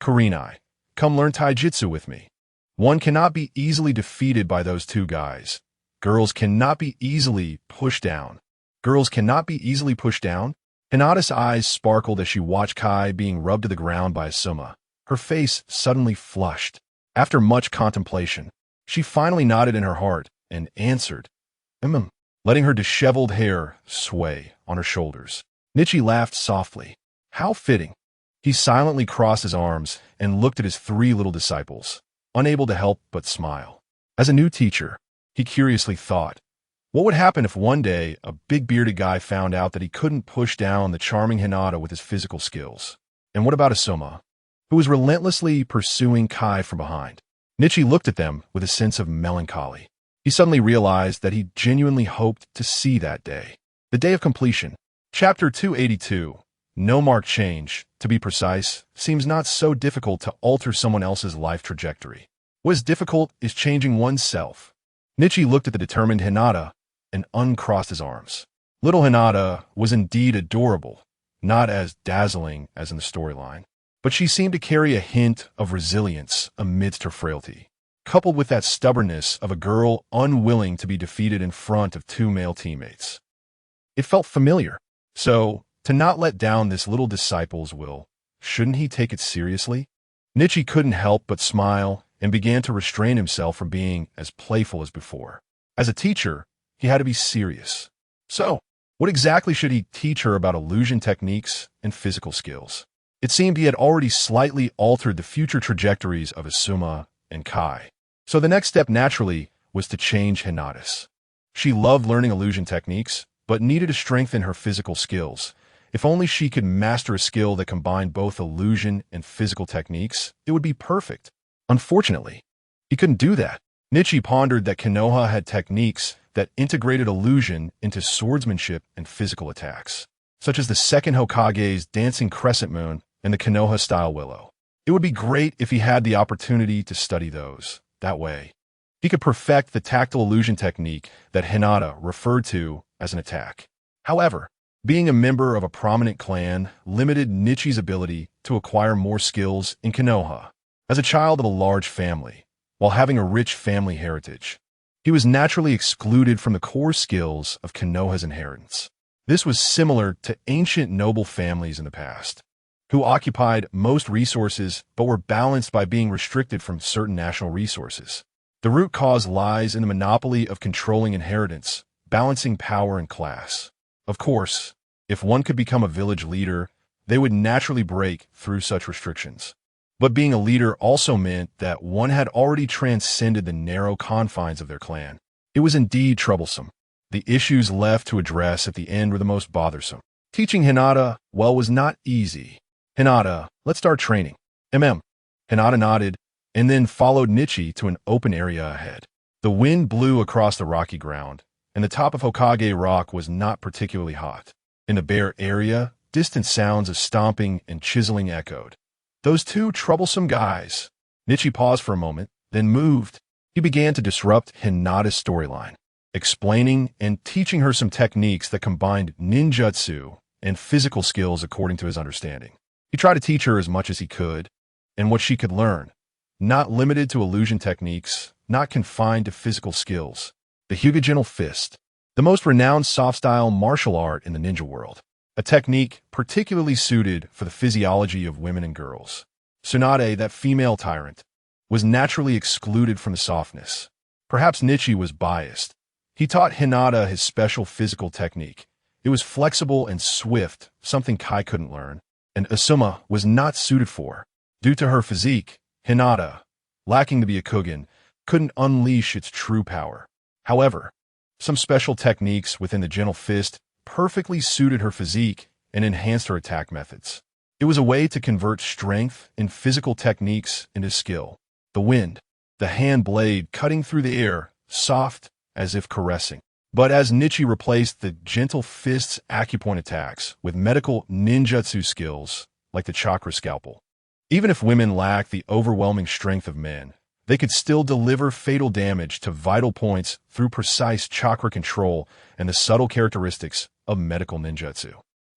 "Kurenai, come learn taijutsu with me." One cannot be easily defeated by those 2 guys. Girls cannot be easily pushed down. Girls cannot be easily pushed down? Hinata's eyes sparkled as she watched Kai being rubbed to the ground by Asuma. Her face suddenly flushed. After much contemplation, she finally nodded in her heart and answered, letting her disheveled hair sway on her shoulders. Nichi laughed softly. How fitting. He silently crossed his arms and looked at his 3 little disciples, unable to help but smile. As a new teacher, he curiously thought, what would happen if one day a big bearded guy found out that he couldn't push down the charming Hinata with his physical skills? And what about Asuma, who was relentlessly pursuing Kai from behind? Nichi looked at them with a sense of melancholy. He suddenly realized that he genuinely hoped to see that day. The day of completion. Chapter 282. No marked change, to be precise, seems not so difficult to alter someone else's life trajectory. What is difficult is changing oneself. Nichi looked at the determined Hinata and uncrossed his arms. Little Hinata was indeed adorable, not as dazzling as in the storyline, but she seemed to carry a hint of resilience amidst her frailty, coupled with that stubbornness of a girl unwilling to be defeated in front of 2 male teammates. It felt familiar. So, to not let down this little disciple's will, shouldn't he take it seriously? Nichi couldn't help but smile and began to restrain himself from being as playful as before. As a teacher, he had to be serious. So, what exactly should he teach her about illusion techniques and physical skills? It seemed he had already slightly altered the future trajectories of Asuma and Kai. So the next step naturally was to change Hinata's. She loved learning illusion techniques, but needed to strengthen her physical skills. If only she could master a skill that combined both illusion and physical techniques, it would be perfect. Unfortunately, he couldn't do that. Nichi pondered that Konoha had techniques that integrated illusion into swordsmanship and physical attacks, such as the second Hokage's dancing crescent moon and the Konoha-style willow. It would be great if he had the opportunity to study those. That way, he could perfect the tactile illusion technique that Hinata referred to as an attack. However, being a member of a prominent clan limited Nichi's ability to acquire more skills in Konoha. As a child of a large family, while having a rich family heritage, he was naturally excluded from the core skills of Konoha's inheritance. This was similar to ancient noble families in the past, who occupied most resources but were balanced by being restricted from certain national resources. The root cause lies in the monopoly of controlling inheritance, balancing power and class. Of course, if one could become a village leader, they would naturally break through such restrictions. But being a leader also meant that one had already transcended the narrow confines of their clan. It was indeed troublesome. The issues left to address at the end were the most bothersome. Teaching Hinata, well, was not easy. Hinata, let's start training. Hinata nodded, and then followed Nichi to an open area ahead. The wind blew across the rocky ground, and the top of Hokage Rock was not particularly hot. In the bare area, distant sounds of stomping and chiseling echoed. Those two troublesome guys. Nichi paused for a moment, then moved. He began to disrupt Hinata's storyline, explaining and teaching her some techniques that combined ninjutsu and physical skills according to his understanding. He tried to teach her as much as he could, and what she could learn, not limited to illusion techniques, not confined to physical skills. The Hyuga Fist, the most renowned soft-style martial art in the ninja world. A technique particularly suited for the physiology of women and girls. Tsunade, that female tyrant, was naturally excluded from the softness. Perhaps Nichi was biased. He taught Hinata his special physical technique. It was flexible and swift, something Kai couldn't learn, and Asuma was not suited for. Due to her physique, Hinata, lacking to be a Kugen, couldn't unleash its true power. However, some special techniques within the gentle fist perfectly suited her physique and enhanced her attack methods. It was a way to convert strength and physical techniques into skill. The wind, the hand blade cutting through the air, soft as if caressing. But as Nichi replaced the gentle fist's acupoint attacks with medical ninjutsu skills like the chakra scalpel. Even if women lacked the overwhelming strength of men, they could still deliver fatal damage to vital points through precise chakra control and the subtle characteristics of medical ninjutsu.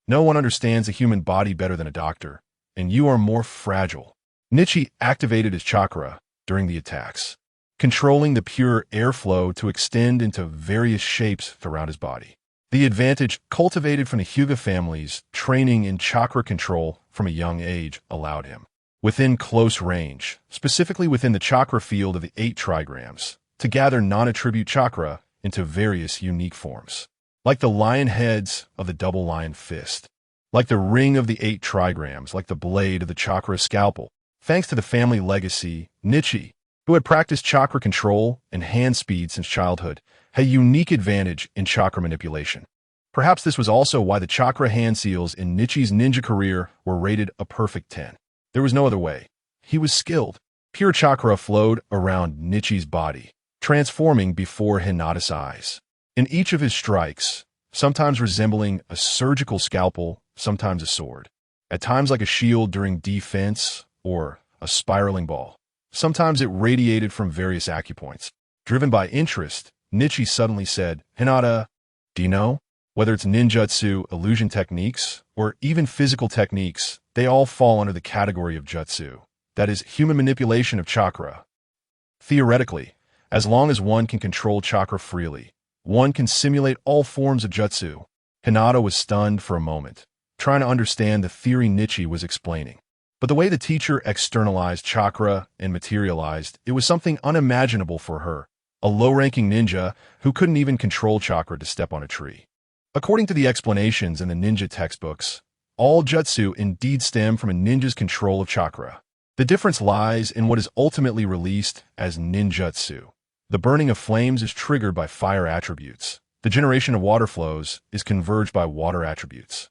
No one understands the human body better than a doctor, and you are more fragile. Nichi activated his chakra during the attacks, controlling the pure airflow to extend into various shapes throughout his body. The advantage cultivated from the Hyuga family's training in chakra control from a young age allowed him, within close range, specifically within the chakra field of the 8 trigrams, to gather non-attribute chakra into various unique forms. Like the lion heads of the double lion fist, like the ring of the 8 trigrams, like the blade of the chakra scalpel. Thanks to the family legacy, Nichi, who had practiced chakra control and hand speed since childhood, had a unique advantage in chakra manipulation. Perhaps this was also why the chakra hand seals in Nichi's ninja career were rated a perfect 10. There was no other way. He was skilled. Pure chakra flowed around Nichi's body, transforming before Hinata's eyes. In each of his strikes, sometimes resembling a surgical scalpel, sometimes a sword, at times like a shield during defense or a spiraling ball. Sometimes it radiated from various acupoints. Driven by interest, Nichi suddenly said, "Hinata, do you know? Whether it's ninjutsu, illusion techniques, or even physical techniques, they all fall under the category of jutsu. That is, human manipulation of chakra. Theoretically, as long as one can control chakra freely, one can simulate all forms of jutsu." Hinata was stunned for a moment, trying to understand the theory Nichi was explaining. But the way the teacher externalized chakra and materialized, it was something unimaginable for her, a low-ranking ninja who couldn't even control chakra to step on a tree. According to the explanations in the ninja textbooks, all jutsu indeed stem from a ninja's control of chakra. The difference lies in what is ultimately released as ninjutsu. The burning of flames is triggered by fire attributes. The generation of water flows is converged by water attributes.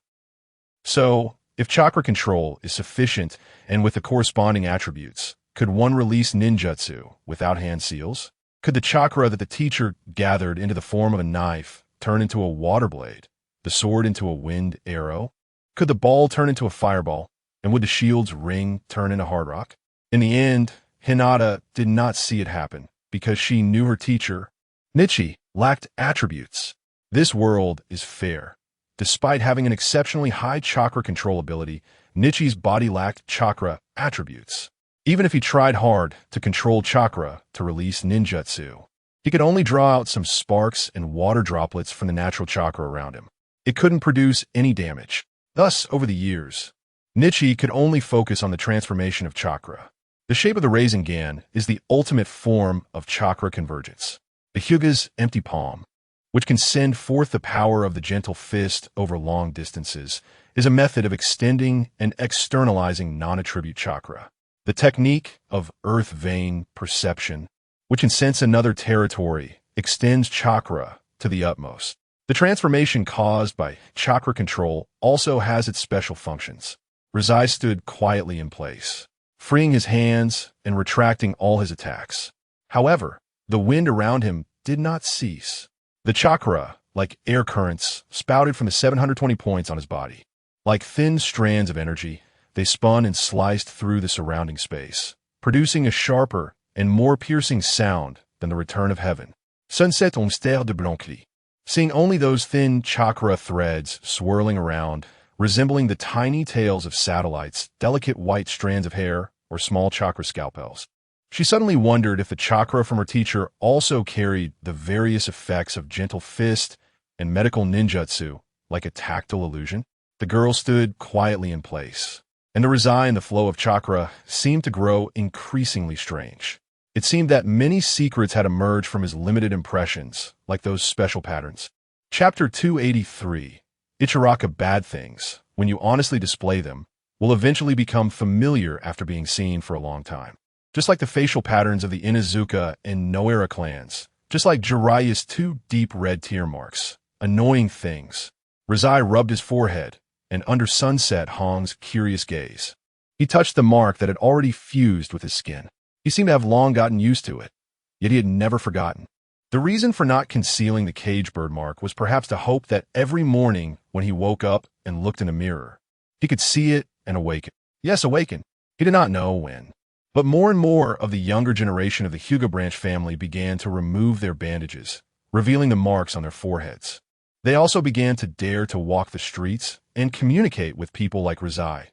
So, if chakra control is sufficient and with the corresponding attributes, could one release ninjutsu without hand seals? Could the chakra that the teacher gathered into the form of a knife turn into a water blade, the sword into a wind arrow? Could the ball turn into a fireball, and would the shield's ring turn into hard rock? In the end, Hinata did not see it happen, because she knew her teacher, Nichi, lacked attributes. This world is fair. Despite having an exceptionally high chakra control ability, Nichi's body lacked chakra attributes. Even if he tried hard to control chakra to release ninjutsu, he could only draw out some sparks and water droplets from the natural chakra around him. It couldn't produce any damage. Thus, over the years, Nichi could only focus on the transformation of chakra. The shape of the Rasengan is the ultimate form of chakra convergence. The Hyuga's empty palm, which can send forth the power of the gentle fist over long distances, is a method of extending and externalizing non-attribute chakra. The technique of earth vein perception, which can sense another territory, extends chakra to the utmost. The transformation caused by chakra control also has its special functions. Rizai stood quietly in place, freeing his hands and retracting all his attacks. However, the wind around him did not cease. The chakra, like air currents, spouted from the 720 points on his body. Like thin strands of energy, they spun and sliced through the surrounding space, producing a sharper and more piercing sound than the return of heaven. Sunset on Stère de Blancly. Seeing only those thin chakra threads swirling around, resembling the tiny tails of satellites, delicate white strands of hair, or small chakra scalpels. She suddenly wondered if the chakra from her teacher also carried the various effects of gentle fist and medical ninjutsu, like a tactile illusion. The girl stood quietly in place, and the Rizai and the flow of chakra seemed to grow increasingly strange. It seemed that many secrets had emerged from his limited impressions, like those special patterns. Chapter 283. Ichiraka bad things, when you honestly display them, will eventually become familiar after being seen for a long time. Just like the facial patterns of the Inuzuka and Noera clans, just like Jiraiya's two deep red tear marks, annoying things. Rizai rubbed his forehead, and under Sunset Hong's curious gaze, he touched the mark that had already fused with his skin. He seemed to have long gotten used to it, yet he had never forgotten. The reason for not concealing the cage bird mark was perhaps the hope that every morning when he woke up and looked in a mirror, he could see it and awaken. Yes, awaken. He did not know when. But more and more of the younger generation of the Hyuga branch family began to remove their bandages, revealing the marks on their foreheads. They also began to dare to walk the streets and communicate with people like Rizai,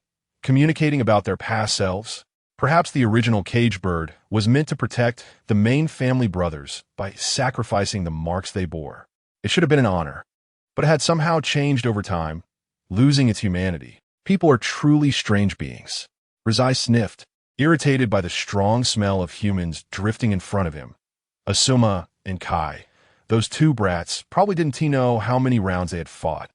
communicating about their past selves. Perhaps the original cage bird was meant to protect the main family brothers by sacrificing the marks they bore. It should have been an honor, but it had somehow changed over time, losing its humanity. People are truly strange beings. Rizai sniffed, irritated by the strong smell of humans drifting in front of him. Asuma and Kai, those two brats, probably didn't know how many rounds they had fought,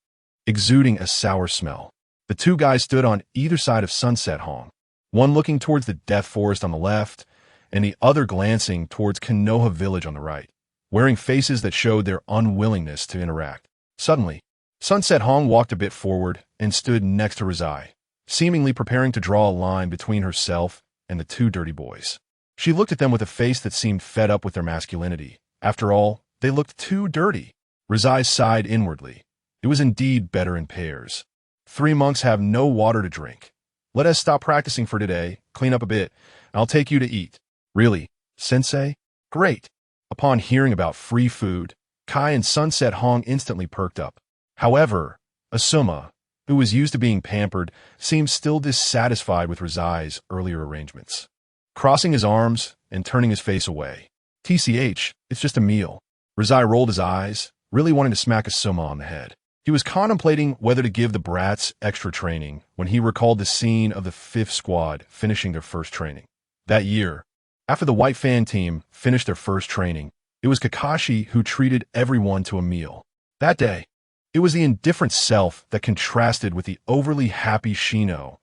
exuding a sour smell. The two guys stood on either side of Sunset Hong, one looking towards the death forest on the left, and the other glancing towards Konoha village on the right, wearing faces that showed their unwillingness to interact. Suddenly, Sunset Hong walked a bit forward and stood next to Rizai, seemingly preparing to draw a line between herself and the two dirty boys. She looked at them with a face that seemed fed up with their masculinity. After all, they looked too dirty. Rizai sighed inwardly. It was indeed better in pairs. 3 monks have no water to drink. Let us stop practicing for today, clean up a bit, and I'll take you to eat. Really, sensei? Great. Upon hearing about free food, Kai and Sunset Hong instantly perked up. However, Asuma, who was used to being pampered, seemed still dissatisfied with Rizai's earlier arrangements. Crossing his arms and turning his face away. TCH, it's just a meal. Rizai rolled his eyes, really wanting to smack Asuma on the head. He was contemplating whether to give the brats extra training when he recalled the scene of the 5th squad finishing their first training. That year, after the White Fang team finished their first training, it was Kakashi who treated everyone to a meal. That day, it was the indifferent self that contrasted with the overly happy Shino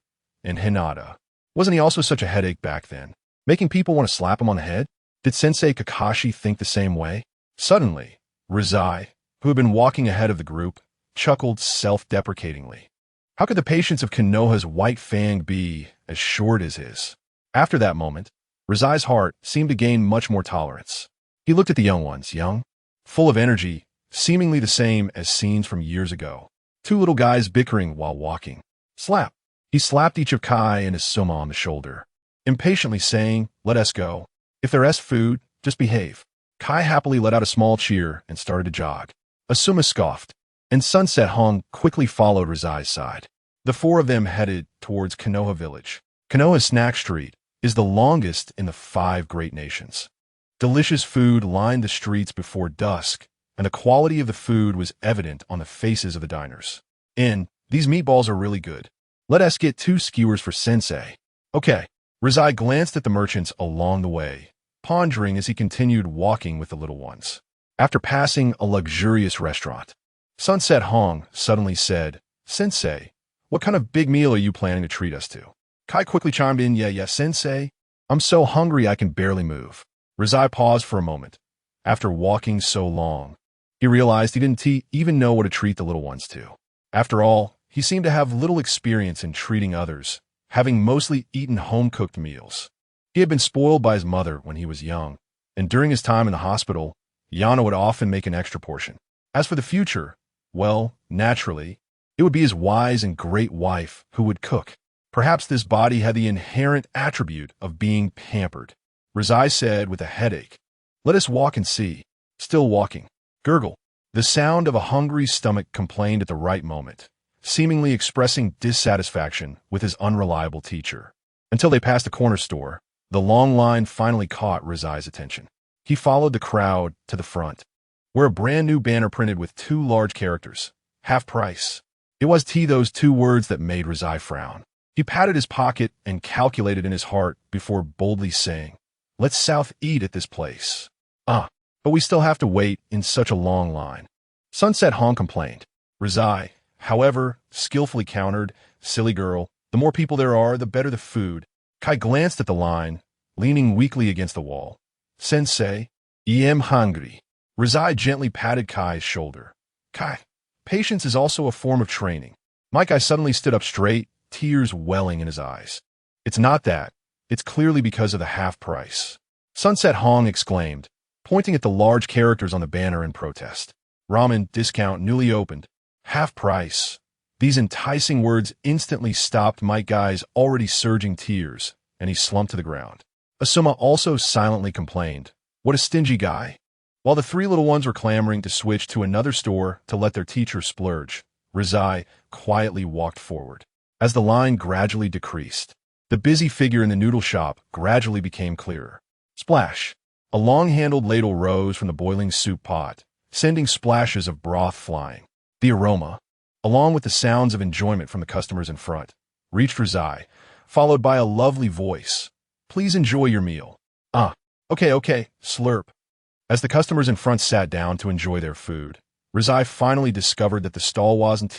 and Hinata. Wasn't he also such a headache back then, making people want to slap him on the head? Did Sensei Kakashi think the same way? Suddenly, Rizai, who had been walking ahead of the group, chuckled self-deprecatingly. How could the patience of Konoha's White Fang be as short as his? After that moment, Rizai's heart seemed to gain much more tolerance. He looked at the young ones, young, full of energy, seemingly the same as scenes from years ago. 2 little guys bickering while walking. Slap. He slapped each of Kai and Asuma on the shoulder, impatiently saying, "Let us go. If there's food, just behave." Kai happily let out a small cheer and started to jog. Asuma scoffed, and Sunset Hong quickly followed Rizai's side. The 4 of them headed towards Konoha village. Konoha's snack street is the longest in the 5 great nations. Delicious food lined the streets before dusk, and the quality of the food was evident on the faces of the diners. These meatballs are really good. Let us get 2 skewers for sensei. Okay. Rizai glanced at the merchants along the way, pondering as he continued walking with the little ones. After passing a luxurious restaurant, Sunset Hong suddenly said, "Sensei, what kind of big meal are you planning to treat us to?" Kai quickly chimed in, Yeah, sensei. I'm so hungry I can barely move. Rizai paused for a moment. After walking so long, he realized he didn't even know what to treat the little ones to. After all, he seemed to have little experience in treating others, having mostly eaten home-cooked meals. He had been spoiled by his mother when he was young, and during his time in the hospital, Yana would often make an extra portion. As for the future, well, naturally, it would be his wise and great wife who would cook. Perhaps this body had the inherent attribute of being pampered. Rizai said with a headache, "Let us walk and see." Still walking. Gurgle. The sound of a hungry stomach complained at the right moment, seemingly expressing dissatisfaction with his unreliable teacher. Until they passed a corner store, the long line finally caught Rizai's attention. He followed the crowd to the front, where a brand new banner printed with 2 large characters, "Half price." It was those 2 words that made Rizai frown. He patted his pocket and calculated in his heart before boldly saying, "Let's South eat at this place." But we still have to wait in such a long line. Sunset Hong complained. Rizai, however, skillfully countered, "Silly girl, the more people there are, the better the food." Kai glanced at the line, leaning weakly against the wall. "Sensei, I am hungry." Rizai gently patted Kai's shoulder. "Kai, patience is also a form of training." My guy suddenly stood up straight, tears welling in his eyes. "It's not that. It's clearly because of the half price." Sunset Hong exclaimed, pointing at the large characters on the banner in protest. "Ramen discount newly opened. Half price." These enticing words instantly stopped Mike Guy's already surging tears, and he slumped to the ground. Asuma also silently complained, "What a stingy guy." While the 3 little ones were clamoring to switch to another store to let their teacher splurge, Rizai quietly walked forward. As the line gradually decreased, the busy figure in the noodle shop gradually became clearer. Splash! A long-handled ladle rose from the boiling soup pot, sending splashes of broth flying. The aroma, along with the sounds of enjoyment from the customers in front, reached Rizai, followed by a lovely voice. "Please enjoy your meal." Okay, slurp." As the customers in front sat down to enjoy their food, Rizai finally discovered that the stall wasn't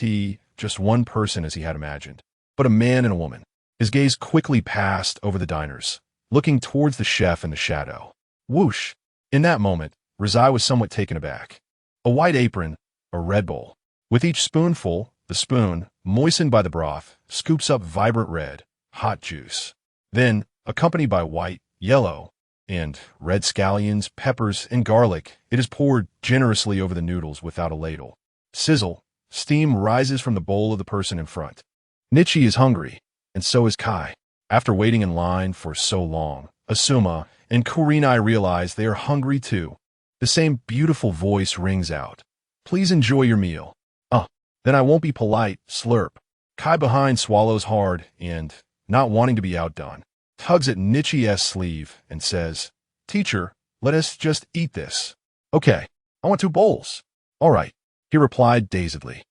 just one person as he had imagined, but a man and a woman. His gaze quickly passed over the diners, looking towards the chef in the shadow. Whoosh! In that moment, Rizai was somewhat taken aback. A white apron, a red bowl. With each spoonful, the spoon, moistened by the broth, scoops up vibrant red, hot juice. Then, accompanied by white, yellow, and red scallions, peppers, and garlic, it is poured generously over the noodles without a ladle. Sizzle, steam rises from the bowl of the person in front. Nichi is hungry, and so is Kai. After waiting in line for so long, Asuma and Kurinai realize they are hungry too. The same beautiful voice rings out. "Please enjoy your meal." Then I won't be polite, slurp. Kai behind swallows hard and, not wanting to be outdone, tugs at Nichi's sleeve and says, "Teacher, let us just eat this." "Okay, I want 2 bowls." "All right," he replied dazedly.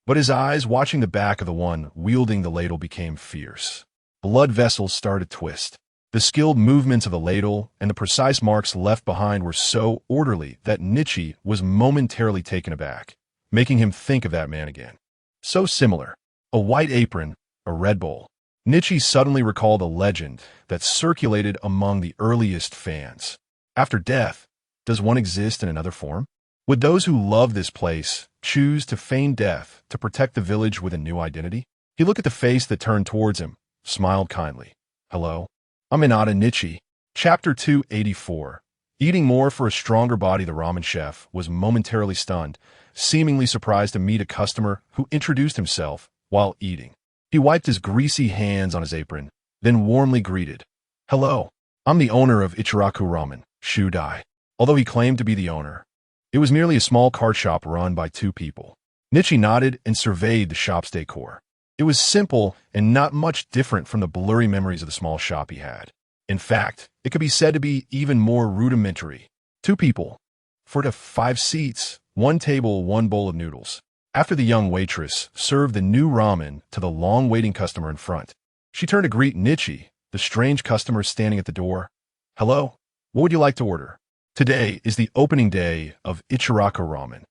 But his eyes watching the back of the one wielding the ladle became fierce. Blood vessels started to twist. The skilled movements of the ladle and the precise marks left behind were so orderly that Nichi was momentarily taken aback, making him think of that man again. So similar. A white apron, a red bowl. Nichi suddenly recalled a legend that circulated among the earliest fans. After death, does one exist in another form? Would those who love this place choose to feign death to protect the village with a new identity? He looked at the face that turned towards him, smiled kindly. "Hello? I'm Inada Nichi." Chapter 284. Eating more for a stronger body, the ramen chef was momentarily stunned, seemingly surprised to meet a customer who introduced himself while eating. He wiped his greasy hands on his apron, then warmly greeted. "Hello. I'm the owner of Ichiraku Ramen, Shudai." Although he claimed to be the owner, it was merely a small cart shop run by 2 people. Nichi nodded and surveyed the shop's decor. It was simple and not much different from the blurry memories of the small shop he had. In fact, it could be said to be even more rudimentary. 2 people, 4 to 5 seats, 1 table, 1 bowl of noodles. After the young waitress served the new ramen to the long-waiting customer in front, she turned to greet Nichi, the strange customer standing at the door. "Hello, what would you like to order? Today is the opening day of Ichiraku Ramen.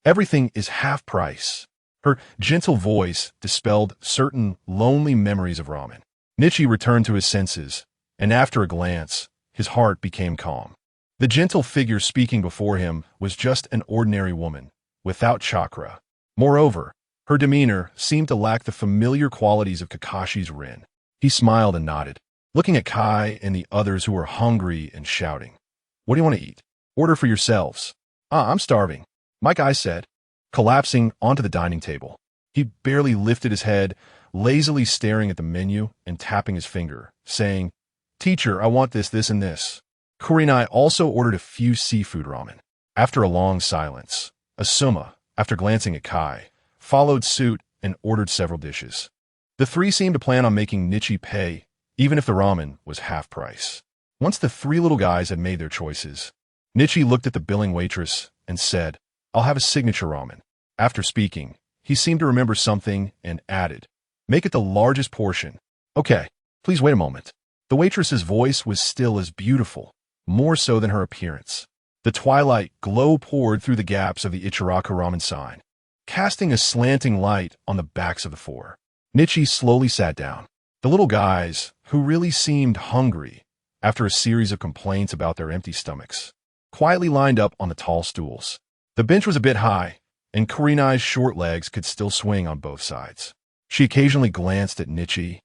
Everything is half price." Her gentle voice dispelled certain lonely memories of ramen. Nichi returned to his senses, and after a glance, his heart became calm. The gentle figure speaking before him was just an ordinary woman, without chakra. Moreover, her demeanor seemed to lack the familiar qualities of Kakashi's Rin. He smiled and nodded, looking at Kai and the others who were hungry and shouting. "What do you want to eat? Order for yourselves." "I'm starving," my guy said, collapsing onto the dining table. He barely lifted his head, lazily staring at the menu and tapping his finger, saying, "Teacher, I want this, this, and this." Kurenai also ordered a few seafood ramen. After a long silence, Asuma, after glancing at Kai, followed suit and ordered several dishes. The 3 seemed to plan on making Nichi pay, even if the ramen was half price. Once the 3 little guys had made their choices, Nichi looked at the billing waitress and said, "I'll have a signature ramen." After speaking, he seemed to remember something and added, "Make it the largest portion." "Okay, please wait a moment." The waitress's voice was still as beautiful, more so than her appearance. The twilight glow poured through the gaps of the Ichiraku Ramen sign, casting a slanting light on the backs of the 4. Nichi slowly sat down. The little guys, who really seemed hungry after a series of complaints about their empty stomachs, quietly lined up on the tall stools. The bench was a bit high, and Kurenai's short legs could still swing on both sides. She occasionally glanced at Nichi,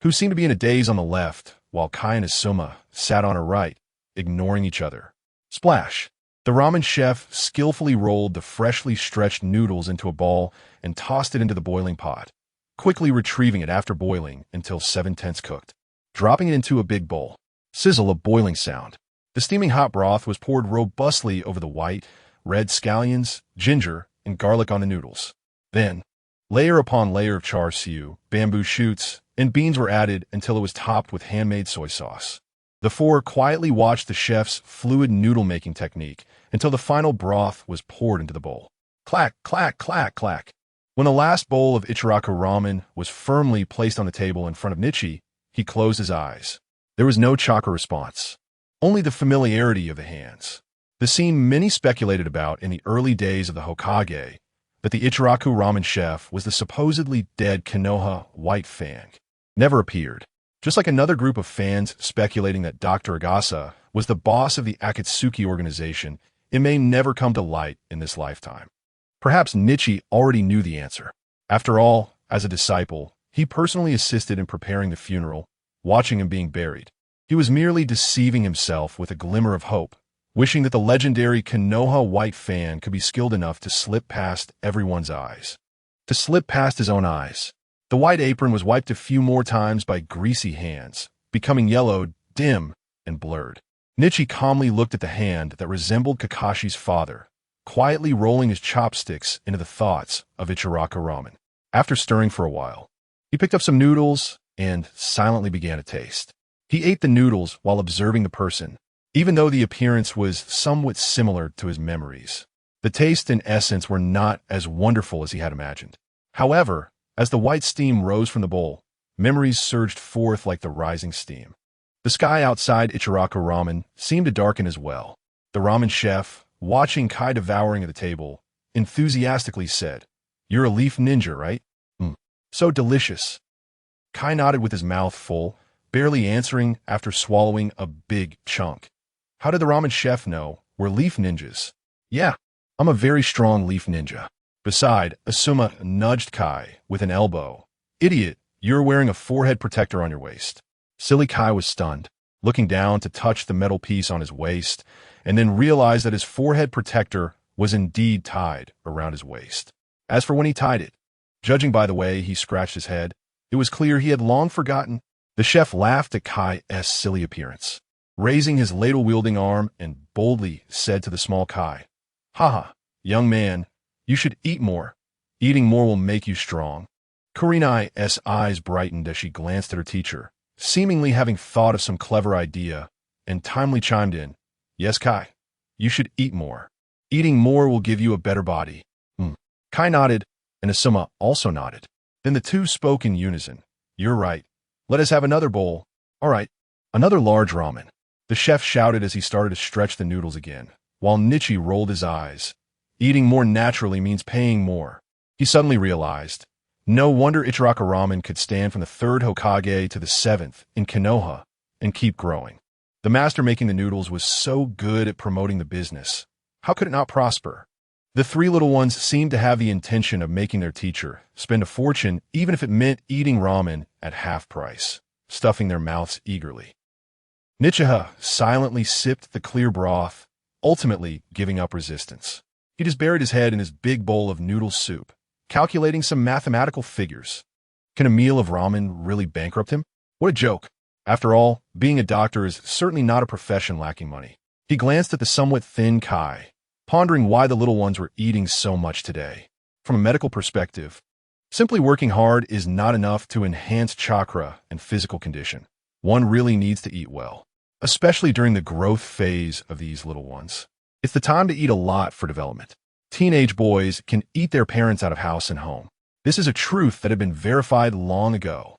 who seemed to be in a daze on the left, while Kai and Asuma sat on her right, ignoring each other. Splash! The ramen chef skillfully rolled the freshly stretched noodles into a ball and tossed it into the boiling pot, quickly retrieving it after boiling until 7/10 cooked, dropping it into a big bowl. Sizzle, a boiling sound. The steaming hot broth was poured robustly over the white, red scallions, ginger, and garlic on the noodles. Then, layer upon layer of char siu, bamboo shoots, and beans were added until it was topped with handmade soy sauce. The 4 quietly watched the chef's fluid noodle-making technique until the final broth was poured into the bowl. Clack, clack, clack, clack. When the last bowl of Ichiraku ramen was firmly placed on the table in front of Nichi, he closed his eyes. There was no chakra response, only the familiarity of the hands. The scene many speculated about in the early days of the Hokage, that the Ichiraku ramen chef was the supposedly dead Konoha White Fang, never appeared. Just like another group of fans speculating that Dr. Agasa was the boss of the Akatsuki organization, it may never come to light in this lifetime. Perhaps Nichi already knew the answer. After all, as a disciple, he personally assisted in preparing the funeral, watching him being buried. He was merely deceiving himself with a glimmer of hope, wishing that the legendary Konoha White Fang could be skilled enough to slip past everyone's eyes. To slip past his own eyes. The white apron was wiped a few more times by greasy hands, becoming yellowed, dim, and blurred. Nichi calmly looked at the hand that resembled Kakashi's father, quietly rolling his chopsticks into the thoughts of Ichiraku ramen. After stirring for a while, he picked up some noodles and silently began to taste. He ate the noodles while observing the person, even though the appearance was somewhat similar to his memories. The taste and essence were not as wonderful as he had imagined. However, as the white steam rose from the bowl, memories surged forth like the rising steam. The sky outside Ichiraku ramen seemed to darken as well. The ramen chef, watching Kai devouring at the table, enthusiastically said, "You're a leaf ninja, right? So delicious." Kai nodded with his mouth full, barely answering after swallowing a big chunk. How did the ramen chef know we're leaf ninjas? "Yeah, I'm a very strong leaf ninja." Beside, Asuma nudged Kai with an elbow. "Idiot, you're wearing a forehead protector on your waist." Silly Kai was stunned, looking down to touch the metal piece on his waist, and then realized that his forehead protector was indeed tied around his waist. As for when he tied it, judging by the way he scratched his head, it was clear he had long forgotten. The chef laughed at Kai's silly appearance, raising his ladle-wielding arm and boldly said to the small Kai, "Haha, young man, you should eat more. Eating more will make you strong." Kurenai's eyes brightened as she glanced at her teacher, seemingly having thought of some clever idea, and timely chimed in, "Yes, Kai, you should eat more. Eating more will give you a better body." Kai nodded, and Asuma also nodded. Then the two spoke in unison. "You're right. Let us have another bowl." "All right." Another large ramen. The chef shouted as he started to stretch the noodles again, while Nichi rolled his eyes. Eating more naturally means paying more. He suddenly realized. No wonder Ichiraka Ramen could stand from the 3rd Hokage to the 7th in Konoha and keep growing. The master making the noodles was so good at promoting the business. How could it not prosper? The three little ones seemed to have the intention of making their teacher spend a fortune, even if it meant eating ramen at half price, stuffing their mouths eagerly. Nichiha silently sipped the clear broth, ultimately giving up resistance. He just buried his head in his big bowl of noodle soup, calculating some mathematical figures. Can a meal of ramen really bankrupt him? What a joke. After all, being a doctor is certainly not a profession lacking money. He glanced at the somewhat thin Kai, pondering why the little ones were eating so much today. From a medical perspective, simply working hard is not enough to enhance chakra and physical condition. One really needs to eat well, especially during the growth phase of these little ones. It's the time to eat a lot for development. Teenage boys can eat their parents out of house and home. This is a truth that had been verified long ago.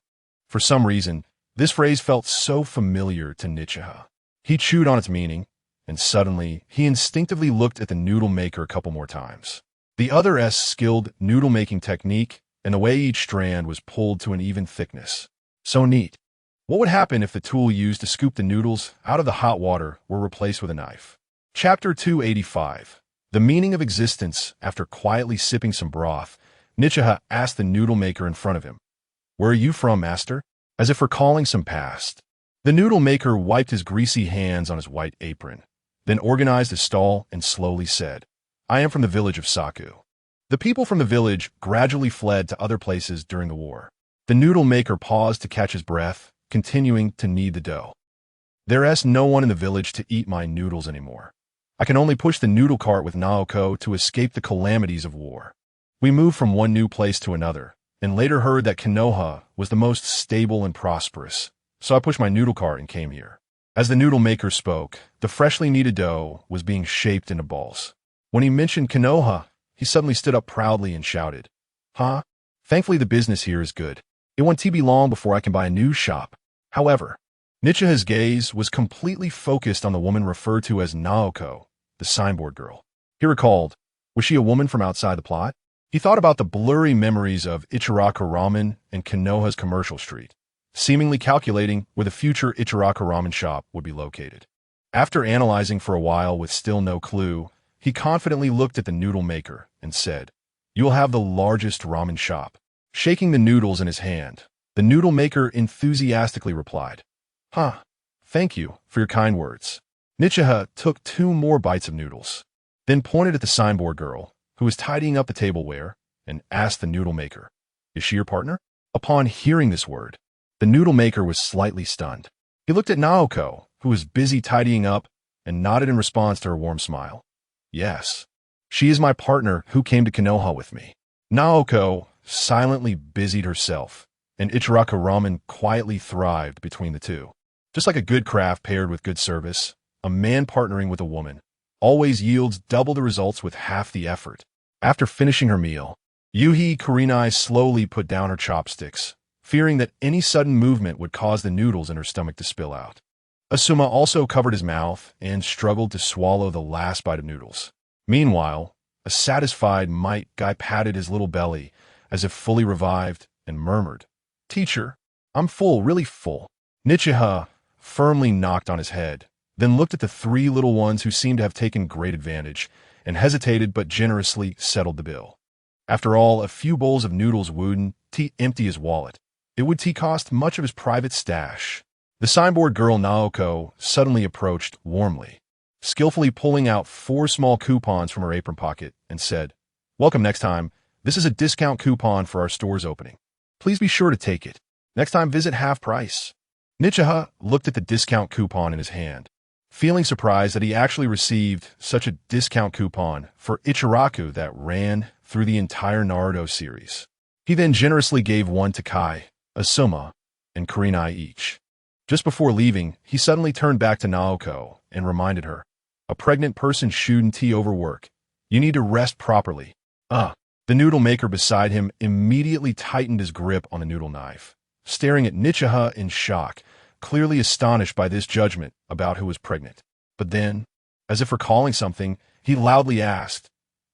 For some reason, this phrase felt so familiar to Nichiha. He chewed on its meaning, and suddenly, he instinctively looked at the noodle maker a couple more times. The other's skilled noodle-making technique and the way each strand was pulled to an even thickness. So neat. What would happen if the tool used to scoop the noodles out of the hot water were replaced with a knife? Chapter 285. The Meaning of Existence. After quietly sipping some broth, Nichiha asked the noodle maker in front of him, "Where are you from, master?" As if recalling some past. The noodle maker wiped his greasy hands on his white apron, then organized his stall and slowly said, "I am from the village of Saku." The people from the village gradually fled to other places during the war. The noodle maker paused to catch his breath, continuing to knead the dough. "There's no one in the village to eat my noodles anymore. I can only push the noodle cart with Naoko to escape the calamities of war. We moved from one new place to another, and later heard that Konoha was the most stable and prosperous, so I pushed my noodle cart and came here." As the noodle maker spoke, the freshly kneaded dough was being shaped into balls. When he mentioned Konoha, he suddenly stood up proudly and shouted, "Huh? Thankfully the business here is good. It won't be long before I can buy a new shop." However, Nichiha's gaze was completely focused on the woman referred to as Naoko, the signboard girl. He recalled, was she a woman from outside the plot? He thought about the blurry memories of Ichiraka Ramen and Konoha's commercial street, seemingly calculating where the future Ichiraka Ramen shop would be located. After analyzing for a while with still no clue, he confidently looked at the noodle maker and said, "You will have the largest ramen shop." Shaking the noodles in his hand, the noodle maker enthusiastically replied, "Huh, thank you for your kind words." Nichiha took 2 more bites of noodles, then pointed at the signboard girl, who was tidying up the tableware, and asked the noodle maker, "Is she your partner?" Upon hearing this word, the noodle maker was slightly stunned. He looked at Naoko, who was busy tidying up, and nodded in response to her warm smile. "Yes, she is my partner who came to Konoha with me." Naoko silently busied herself, and Ichiraka Ramen quietly thrived between the two. Just like a good craft paired with good service, a man partnering with a woman always yields double the results with half the effort. After finishing her meal, Yuhi Kurenai slowly put down her chopsticks, fearing that any sudden movement would cause the noodles in her stomach to spill out. Asuma also covered his mouth and struggled to swallow the last bite of noodles. Meanwhile, a satisfied Might Guy patted his little belly as if fully revived and murmured, "Teacher, I'm full, really full." Nichiha firmly knocked on his head, then looked at the 3 little ones who seemed to have taken great advantage, and hesitated but generously settled the bill. After all, a few bowls of noodles wouldn't empty his wallet. It would cost much of his private stash. The signboard girl Naoko suddenly approached warmly, skillfully pulling out 4 small coupons from her apron pocket, and said, "Welcome next time. This is a discount coupon for our store's opening. Please be sure to take it. Next time visit half price." Nichiha looked at the discount coupon in his hand, feeling surprised that he actually received such a discount coupon for Ichiraku that ran through the entire Naruto series. He then generously gave one to Kai, Asuma, and Kurenai each. Just before leaving, he suddenly turned back to Naoko and reminded her, "A pregnant person shouldn't overwork. You need to rest properly." The noodle maker beside him immediately tightened his grip on the noodle knife, staring at Nichiha in shock, clearly astonished by this judgment about who was pregnant. But then, as if recalling something, he loudly asked,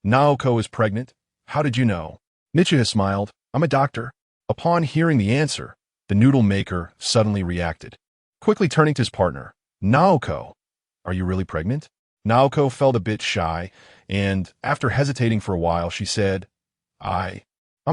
"Naoko is pregnant? How did you know?" Nichiha smiled, "I'm a doctor." Upon hearing the answer, the noodle maker suddenly reacted, quickly turning to his partner. "Naoko, are you really pregnant?" Naoko felt a bit shy, and after hesitating for a while, she said, I'm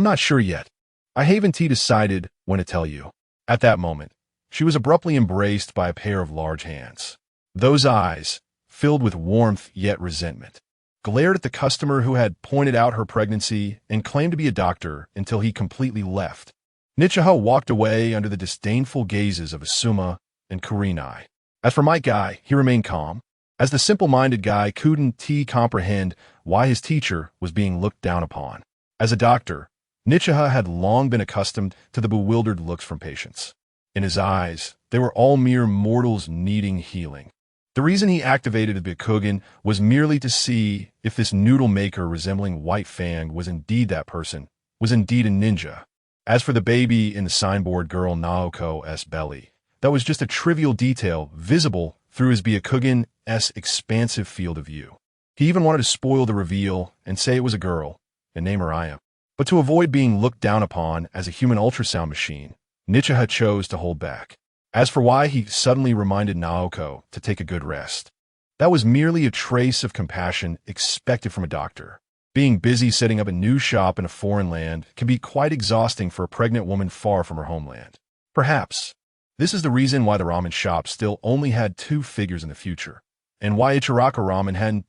not sure yet. I haven't decided when to tell you." At that moment, she was abruptly embraced by a pair of large hands. Those eyes, filled with warmth yet resentment, glared at the customer who had pointed out her pregnancy and claimed to be a doctor until he completely left. Nichiha walked away under the disdainful gazes of Asuma and Kurenai. As for Might Guy, he remained calm, as the simple-minded guy couldn't comprehend why his teacher was being looked down upon. As a doctor, Nichiha had long been accustomed to the bewildered looks from patients. In his eyes, they were all mere mortals needing healing. The reason he activated the Byakugan was merely to see if this noodle maker resembling White Fang was indeed that person, was indeed a ninja. As for the baby in the signboard girl Naoko's belly, that was just a trivial detail visible through his Byakugan's expansive field of view. He even wanted to spoil the reveal and say it was a girl, and name her I am. But to avoid being looked down upon as a human ultrasound machine, Nichiha chose to hold back. As for why he suddenly reminded Naoko to take a good rest, that was merely a trace of compassion expected from a doctor. Being busy setting up a new shop in a foreign land can be quite exhausting for a pregnant woman far from her homeland. Perhaps this is the reason why the ramen shop still only had 2 figures in the future, and why Ichiraka Ramen hadn't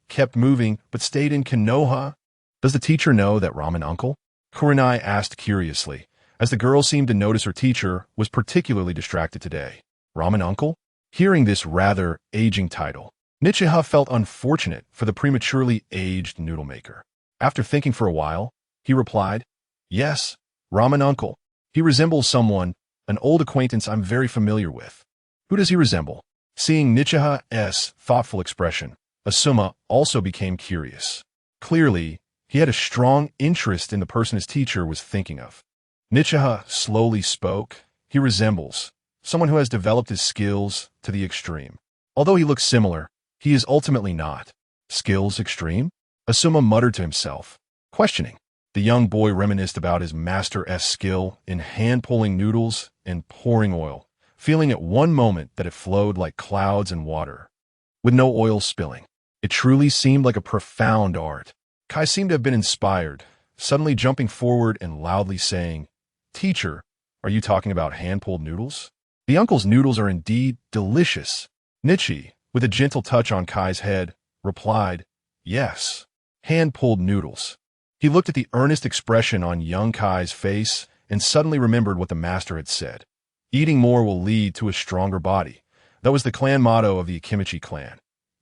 kept moving but stayed in Konoha. "Does the teacher know that ramen uncle?" Kurenai asked curiously, as the girl seemed to notice her teacher was particularly distracted today. Ramen uncle? Hearing this rather aging title, Nichiha felt unfortunate for the prematurely aged noodle maker. After thinking for a while, he replied, "Yes, ramen uncle. He resembles someone, an old acquaintance I'm very familiar with." "Who does he resemble?" Seeing Nichiha's thoughtful expression, Asuma also became curious. Clearly, he had a strong interest in the person his teacher was thinking of. Nichiha slowly spoke. "He resembles someone who has developed his skills to the extreme. Although he looks similar, he is ultimately not." "Skills extreme?" Asuma muttered to himself, questioning. The young boy reminisced about his master's skill in hand-pulling noodles and pouring oil, feeling at one moment that it flowed like clouds and water, with no oil spilling. It truly seemed like a profound art. Kai seemed to have been inspired, suddenly jumping forward and loudly saying, "Teacher, are you talking about hand-pulled noodles?" "The uncle's noodles are indeed delicious." Nichi, with a gentle touch on Kai's head, replied, "Yes, hand-pulled noodles." He looked at the earnest expression on young Kai's face and suddenly remembered what the master had said. Eating more will lead to a stronger body. That was the clan motto of the Akimichi clan.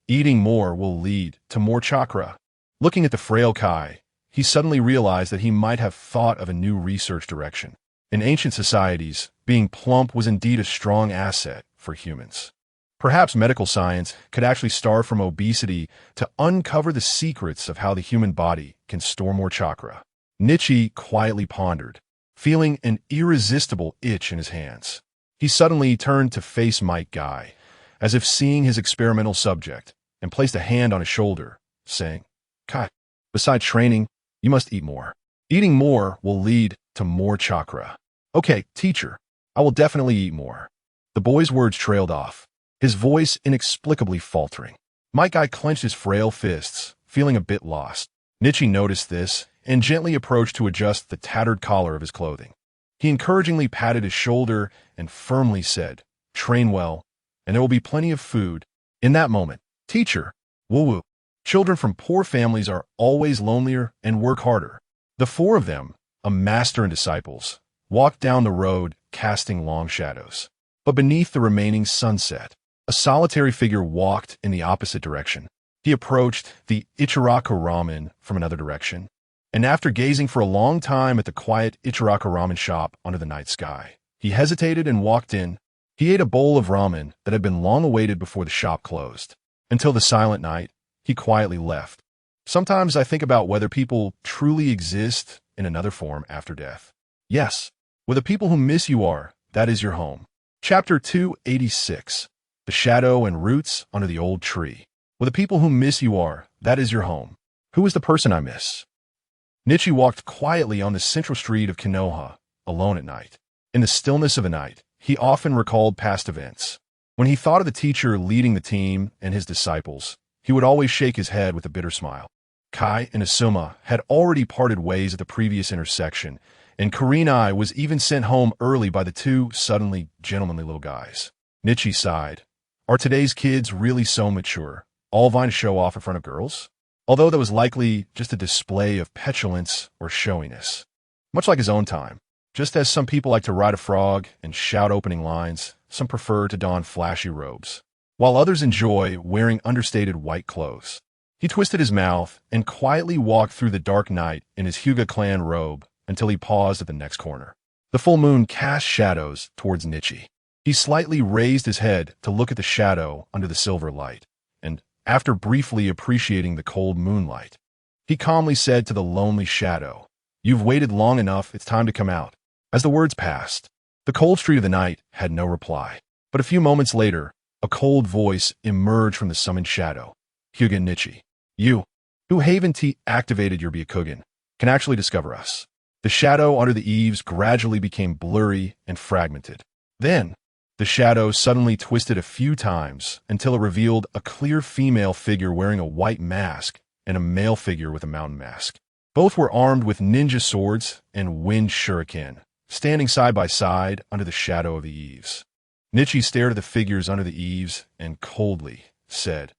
Eating more will lead to more chakra. Looking at the frail Kai, he suddenly realized that he might have thought of a new research direction. In ancient societies, being plump was indeed a strong asset for humans. Perhaps medical science could actually start from obesity to uncover the secrets of how the human body can store more chakra. Nichi quietly pondered, feeling an irresistible itch in his hands. He suddenly turned to face Might Guy, as if seeing his experimental subject, and placed a hand on his shoulder, saying, "Kai, besides training, you must eat more. Eating more will lead to more chakra." "Okay, teacher, I will definitely eat more." The boy's words trailed off, his voice inexplicably faltering. Might Guy clenched his frail fists, feeling a bit lost. Nichi noticed this and gently approached to adjust the tattered collar of his clothing. He encouragingly patted his shoulder and firmly said, "Train well, and there will be plenty of food." In that moment, "Teacher, woo-woo. Children from poor families are always lonelier and work harder." The 4 of them, a master and disciples, walked down the road casting long shadows. But beneath the remaining sunset, a solitary figure walked in the opposite direction. He approached the Ichiraka Ramen from another direction, and after gazing for a long time at the quiet Ichiraka Ramen shop under the night sky, he hesitated and walked in. He ate a bowl of ramen that had been long awaited before the shop closed. Until the silent night, he quietly left. Sometimes I think about whether people truly exist in another form after death. Yes, where the people who miss you are, that is your home. Chapter 286. The Shadow and Roots Under the Old Tree. Where the people who miss you are, that is your home. Who is the person I miss? Nichi walked quietly on the central street of Konoha, alone at night. In the stillness of the night, he often recalled past events. When he thought of the teacher leading the team and his disciples, he would always shake his head with a bitter smile. Kai and Asuma had already parted ways at the previous intersection, and Kurenai was even sent home early by the two suddenly gentlemanly little guys. Nichi sighed. Are today's kids really so mature, all vying to show off in front of girls? Although that was likely just a display of petulance or showiness. Much like his own time. Just as some people like to ride a frog and shout opening lines, some prefer to don flashy robes, while others enjoy wearing understated white clothes. He twisted his mouth and quietly walked through the dark night in his Hyuga clan robe until he paused at the next corner. The full moon cast shadows towards Nichi. He slightly raised his head to look at the shadow under the silver light, and after briefly appreciating the cold moonlight, he calmly said to the lonely shadow, "You've waited long enough, it's time to come out." As the words passed, the cold street of the night had no reply. But a few moments later, a cold voice emerged from the summoned shadow. "Hyuga Nichi, you, who Haven T activated your Byakugan, can actually discover us." The shadow under the eaves gradually became blurry and fragmented. Then, the shadow suddenly twisted a few times until it revealed a clear female figure wearing a white mask and a male figure with a mountain mask. Both were armed with ninja swords and wind shuriken, standing side by side under the shadow of the eaves. Nichi stared at the figures under the eaves and coldly said,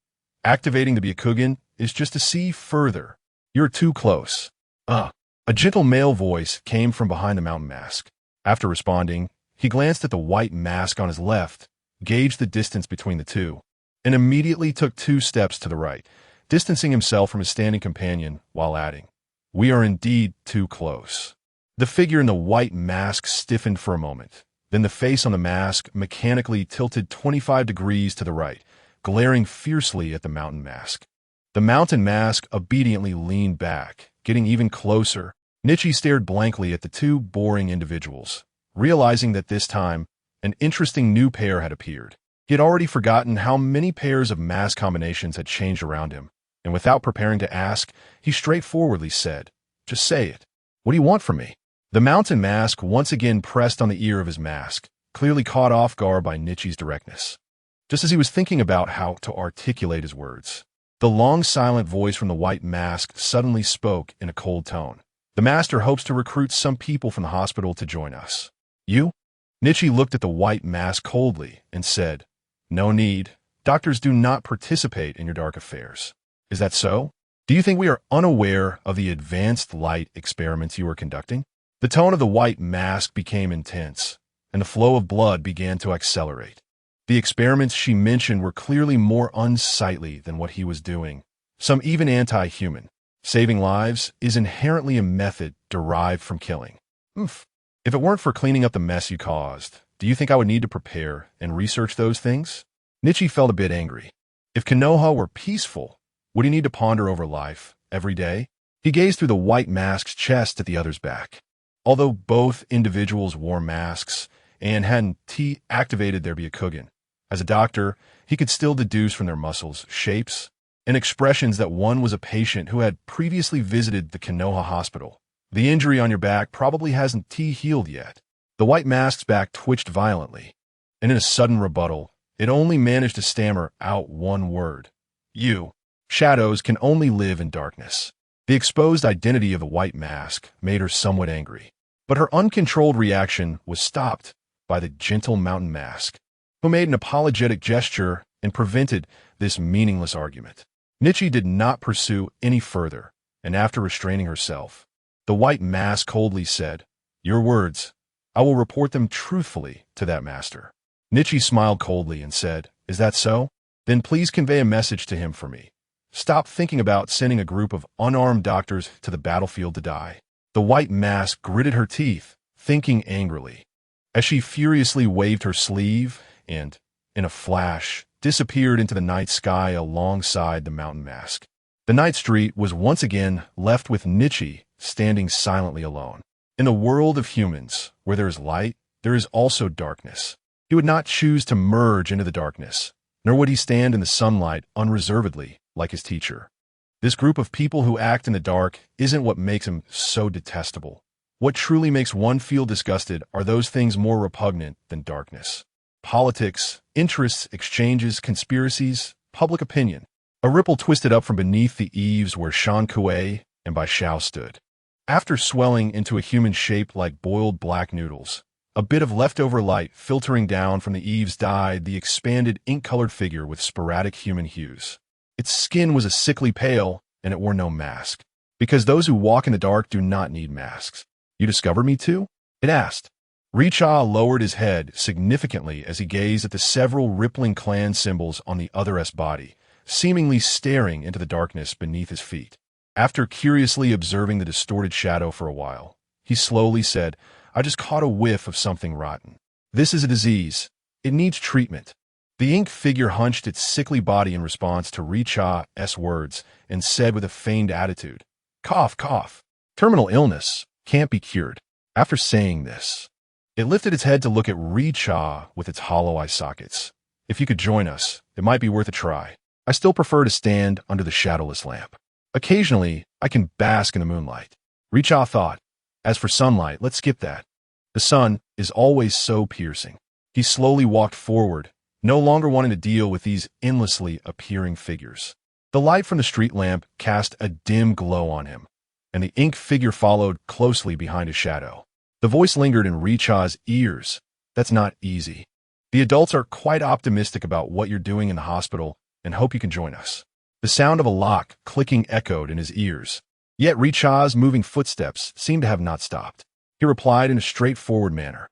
"Activating the Byakugan is just to see further. You're too close." A gentle male voice came from behind the mountain mask. After responding, he glanced at the white mask on his left, gauged the distance between the two, and immediately took 2 steps to the right, distancing himself from his standing companion while adding, "We are indeed too close." The figure in the white mask stiffened for a moment. Then the face on the mask mechanically tilted 25 degrees to the right, glaring fiercely at the mountain mask. The mountain mask obediently leaned back, getting even closer. Nichi stared blankly at the two boring individuals, realizing that this time, an interesting new pair had appeared. He had already forgotten how many pairs of mask combinations had changed around him, and without preparing to ask, he straightforwardly said, "Just say it. What do you want from me?" The mountain mask once again pressed on the ear of his mask, clearly caught off guard by Nichi's directness. Just as he was thinking about how to articulate his words, the long silent voice from the white mask suddenly spoke in a cold tone. "The master hopes to recruit some people from the hospital to join us." "You?" Nichi looked at the white mask coldly and said, "No need. Doctors do not participate in your dark affairs." "Is that so? Do you think we are unaware of the advanced light experiments you are conducting?" The tone of the white mask became intense, and the flow of blood began to accelerate. The experiments she mentioned were clearly more unsightly than what he was doing, some even anti-human. Saving lives is inherently a method derived from killing. If it weren't for cleaning up the mess you caused, do you think I would need to prepare and research those things? Nichi felt a bit angry. If Konoha were peaceful, would he need to ponder over life every day? He gazed through the white mask's chest at the other's back. Although both individuals wore masks and hadn't activated their Byakugan, as a doctor, he could still deduce from their muscles, shapes, and expressions that one was a patient who had previously visited the Konoha hospital. "The injury on your back probably hasn't healed yet." The white mask's back twitched violently, and in a sudden rebuttal, it only managed to stammer out one word. "You." Shadows can only live in darkness. The exposed identity of the white mask made her somewhat angry, but her uncontrolled reaction was stopped by the gentle mountain mask, who made an apologetic gesture and prevented this meaningless argument. Nichi did not pursue any further, and after restraining herself, the white mask coldly said, "Your words, I will report them truthfully to that master." Nichi smiled coldly and said, "Is that so? Then please convey a message to him for me. Stop thinking about sending a group of unarmed doctors to the battlefield to die." The white mask gritted her teeth, thinking angrily. as she furiously waved her sleeve and, in a flash, disappeared into the night sky alongside the mountain mask. The night street was once again left with Nichi standing silently alone. In the world of humans, where there is light, there is also darkness. He would not choose to merge into the darkness, nor would he stand in the sunlight unreservedly like his teacher. This group of people who act in the dark isn't what makes him so detestable. What truly makes one feel disgusted are those things more repugnant than darkness. Politics, interests, exchanges, conspiracies, public opinion. A ripple twisted up from beneath the eaves where Shan Kuei and Bai Xiao stood. After swelling into a human shape like boiled black noodles, a bit of leftover light filtering down from the eaves dyed the expanded ink-colored figure with sporadic human hues. Its skin was a sickly pale, and it wore no mask. Because those who walk in the dark do not need masks. You discovered me too? It asked. Richa lowered his head significantly as he gazed at the several rippling clan symbols on the other's body, seemingly staring into the darkness beneath his feet. After curiously observing the distorted shadow for a while, he slowly said, I just caught a whiff of something rotten. This is a disease. It needs treatment. The ink figure hunched its sickly body in response to Richa's words and said with a feigned attitude, Cough, cough. Terminal illness can't be cured. After saying this, it lifted its head to look at Richa with its hollow eye sockets. If you could join us, it might be worth a try. I still prefer to stand under the shadowless lamp. Occasionally, I can bask in the moonlight. Richa thought. As for sunlight, let's skip that. The sun is always so piercing. He slowly walked forward, no longer wanting to deal with these endlessly appearing figures. The light from the street lamp cast a dim glow on him, and the ink figure followed closely behind his shadow. The voice lingered in Richa's ears. That's not easy. The adults are quite optimistic about what you're doing in the hospital and hope you can join us. The sound of a lock clicking echoed in his ears. Yet Richa's moving footsteps seemed to have not stopped. He replied in a straightforward manner.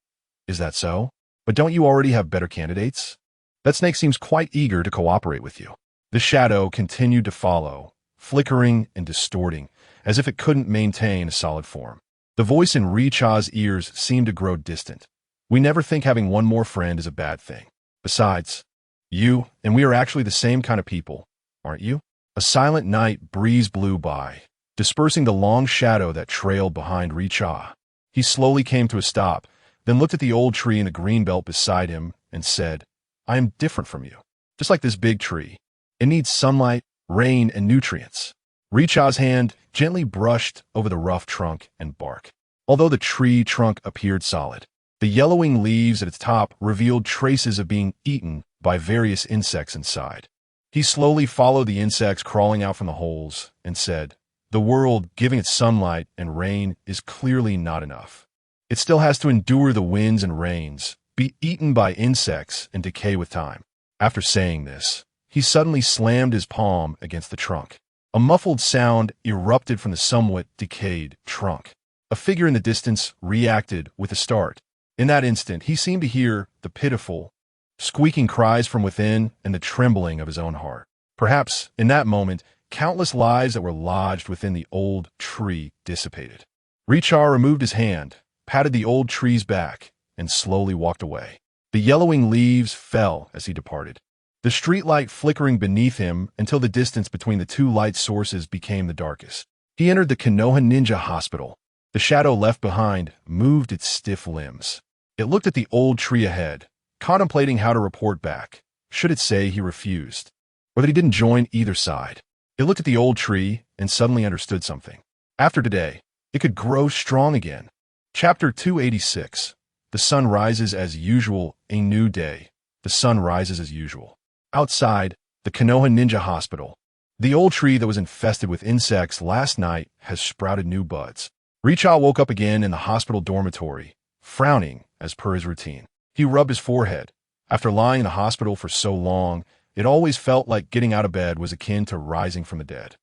Is that so? But don't you already have better candidates? That snake seems quite eager to cooperate with you. The shadow continued to follow, flickering and distorting, as if it couldn't maintain a solid form. The voice in Richa's ears seemed to grow distant. We never think having one more friend is a bad thing. Besides, you and we are actually the same kind of people, aren't you? A silent night breeze blew by, dispersing the long shadow that trailed behind Richa. He slowly came to a stop, then looked at the old tree in the green belt beside him and said, I am different from you. Just like this big tree. It needs sunlight, rain, and nutrients. Richa's hand gently brushed over the rough trunk and bark. Although the tree trunk appeared solid, the yellowing leaves at its top revealed traces of being eaten by various insects inside. He slowly followed the insects crawling out from the holes and said, The world giving it sunlight and rain is clearly not enough. It still has to endure the winds and rains, be eaten by insects, and decay with time. After saying this, he suddenly slammed his palm against the trunk. A muffled sound erupted from the somewhat decayed trunk. A figure in the distance reacted with a start. In that instant, he seemed to hear the pitiful, squeaking cries from within and the trembling of his own heart. Perhaps, in that moment, countless lives that were lodged within the old tree dissipated. Richa removed his hand, patted the old tree's back, and slowly walked away. The yellowing leaves fell as he departed, the streetlight flickering beneath him until the distance between the two light sources became the darkest. He entered the Konoha Ninja Hospital. The shadow left behind moved its stiff limbs. It looked at the old tree ahead, contemplating how to report back. Should it say he refused, or that he didn't join either side? It looked at the old tree and suddenly understood something. After today, it could grow strong again. Chapter 286. The sun rises as usual, a new day. The sun rises as usual. Outside, the Konoha Ninja Hospital. The old tree that was infested with insects last night has sprouted new buds. Richa woke up again in the hospital dormitory, frowning as per his routine. He rubbed his forehead. After lying in the hospital for so long, it always felt like getting out of bed was akin to rising from the dead.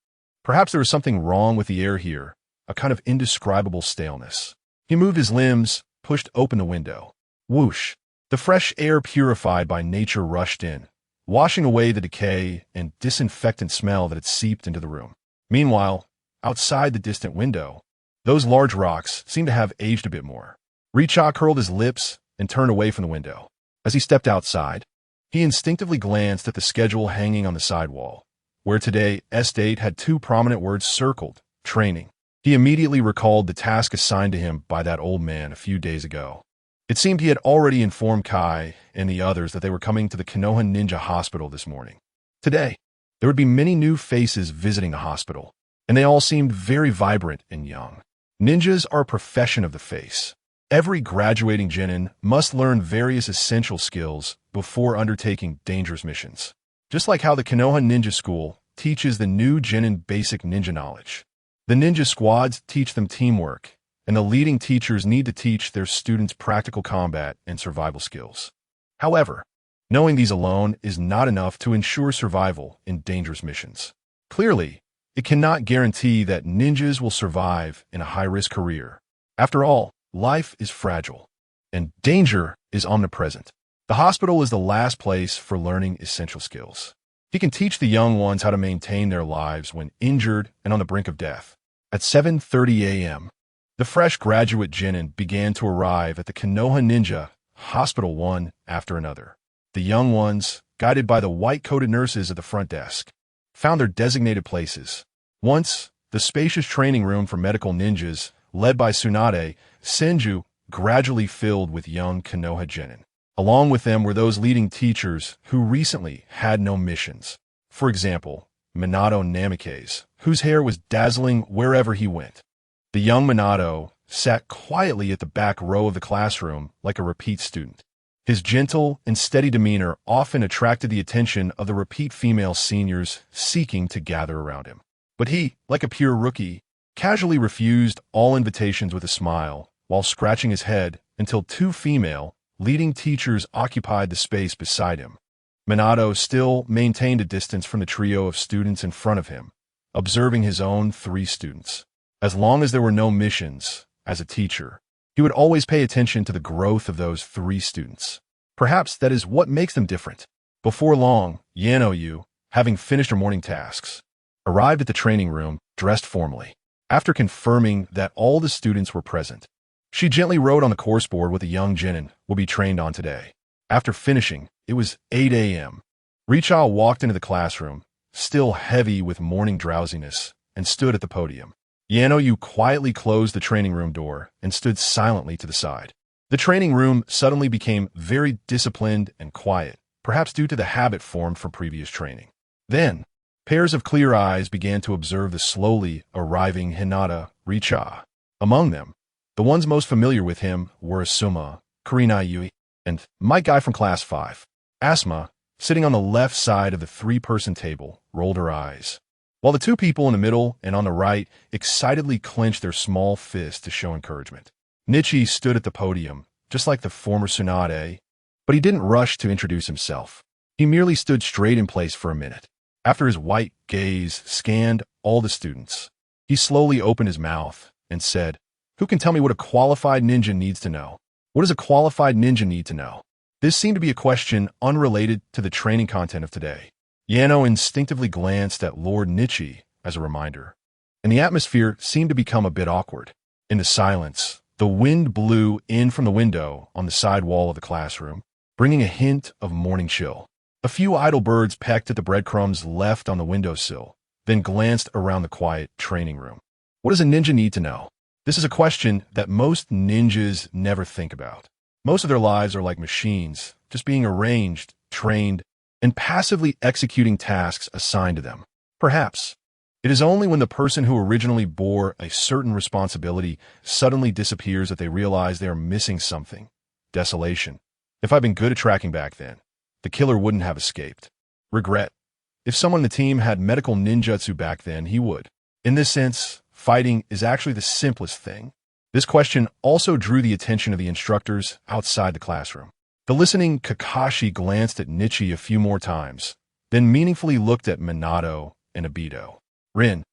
Perhaps there was something wrong with the air here, a kind of indescribable staleness. He moved his limbs, pushed open the window. Whoosh! The fresh air purified by nature rushed in, washing away the decay and disinfectant smell that had seeped into the room. Meanwhile, outside the distant window, those large rocks seemed to have aged a bit more. Richa curled his lips and turned away from the window. As he stepped outside, he instinctively glanced at the schedule hanging on the sidewall, where today's date had two prominent words circled: training. He immediately recalled the task assigned to him by that old man a few days ago. It seemed he had already informed Kai and the others that they were coming to the Konoha Ninja Hospital this morning. Today, there would be many new faces visiting the hospital, and they all seemed very vibrant and young. Ninjas are a profession of the face. Every graduating genin must learn various essential skills before undertaking dangerous missions. Just like how the Konoha Ninja School teaches the new genin basic ninja knowledge. The ninja squads teach them teamwork, and the leading teachers need to teach their students practical combat and survival skills. However, knowing these alone is not enough to ensure survival in dangerous missions. Clearly, it cannot guarantee that ninjas will survive in a high-risk career. After all, life is fragile, and danger is omnipresent. The hospital is the last place for learning essential skills. He can teach the young ones how to maintain their lives when injured and on the brink of death. At 7:30 a.m., the fresh graduate genin began to arrive at the Konoha Ninja Hospital one after another. The young ones, guided by the white-coated nurses at the front desk, found their designated places. Once, the spacious training room for medical ninjas, led by Tsunade Senju, gradually filled with young Konoha genin. Along with them were those leading teachers who recently had no missions. For example, Minato Namikaze, whose hair was dazzling wherever he went. The young Minato sat quietly at the back row of the classroom like a repeat student. His gentle and steady demeanor often attracted the attention of the repeat female seniors seeking to gather around him. But he, like a pure rookie, casually refused all invitations with a smile while scratching his head until two female leading teachers occupied the space beside him. Minato still maintained a distance from the trio of students in front of him, observing his own three students. As long as there were no missions, as a teacher, he would always pay attention to the growth of those three students. Perhaps that is what makes them different. Before long, Yanoyu, having finished her morning tasks, arrived at the training room dressed formally. After confirming that all the students were present, she gently wrote on the course board what the young genin will be trained on today. After finishing, it was 8 a.m. Richa walked into the classroom, still heavy with morning drowsiness, and stood at the podium. Yanoyu quietly closed the training room door and stood silently to the side. The training room suddenly became very disciplined and quiet, perhaps due to the habit formed from previous training. Then, pairs of clear eyes began to observe the slowly arriving Hinata Richa. Among them, the ones most familiar with him were Asuma, Kurenai Yui, and my guy from Class 5. Asma, sitting on the left side of the three-person table, rolled her eyes, while the two people in the middle and on the right excitedly clenched their small fists to show encouragement. Nichi stood at the podium, just like the former Tsunade, but he didn't rush to introduce himself. He merely stood straight in place for a minute. After his white gaze scanned all the students, he slowly opened his mouth and said, "Who can tell me what a qualified ninja needs to know? What does a qualified ninja need to know?" This seemed to be a question unrelated to the training content of today. Yano instinctively glanced at Lord Nichi as a reminder, and the atmosphere seemed to become a bit awkward. In the silence, the wind blew in from the window on the side wall of the classroom, bringing a hint of morning chill. A few idle birds pecked at the breadcrumbs left on the windowsill, then glanced around the quiet training room. What does a ninja need to know? This is a question that most ninjas never think about. Most of their lives are like machines, just being arranged, trained, and passively executing tasks assigned to them. Perhaps it is only when the person who originally bore a certain responsibility suddenly disappears that they realize they are missing something. Desolation. If I'd been good at tracking back then, the killer wouldn't have escaped. Regret. If someone in the team had medical ninjutsu back then, he would. In this sense, fighting is actually the simplest thing. This question also drew the attention of the instructors outside the classroom. The listening Kakashi glanced at Nichi a few more times, then meaningfully looked at Minato and Obito. Rin,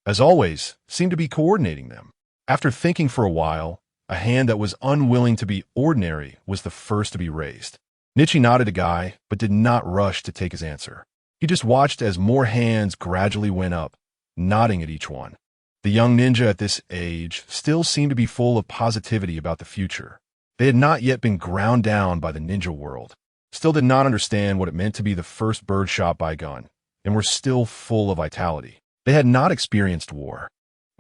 as always, seemed to be coordinating them. After thinking for a while, a hand that was unwilling to be ordinary was the first to be raised. Nichi nodded to Guy, but did not rush to take his answer. He just watched as more hands gradually went up, nodding at each one. The young ninja at this age still seemed to be full of positivity about the future. They had not yet been ground down by the ninja world, still did not understand what it meant to be the first bird shot by gun, and were still full of vitality. They had not experienced war,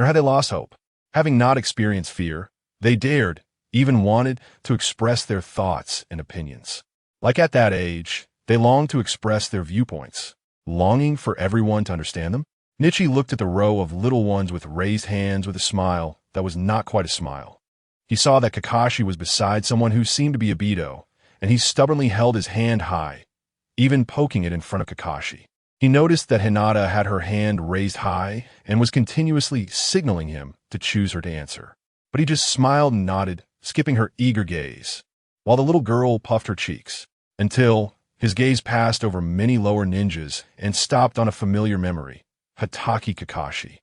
nor had they lost hope. Having not experienced fear, they dared, even wanted, to express their thoughts and opinions. Like at that age, they longed to express their viewpoints, longing for everyone to understand them. Nichi looked at the row of little ones with raised hands with a smile that was not quite a smile. He saw that Kakashi was beside someone who seemed to be a Beto, and he stubbornly held his hand high, even poking it in front of Kakashi. He noticed that Hinata had her hand raised high and was continuously signaling him to choose her to answer. But he just smiled and nodded, skipping her eager gaze, while the little girl puffed her cheeks, until his gaze passed over many lower ninjas and stopped on a familiar memory, Hatake Kakashi.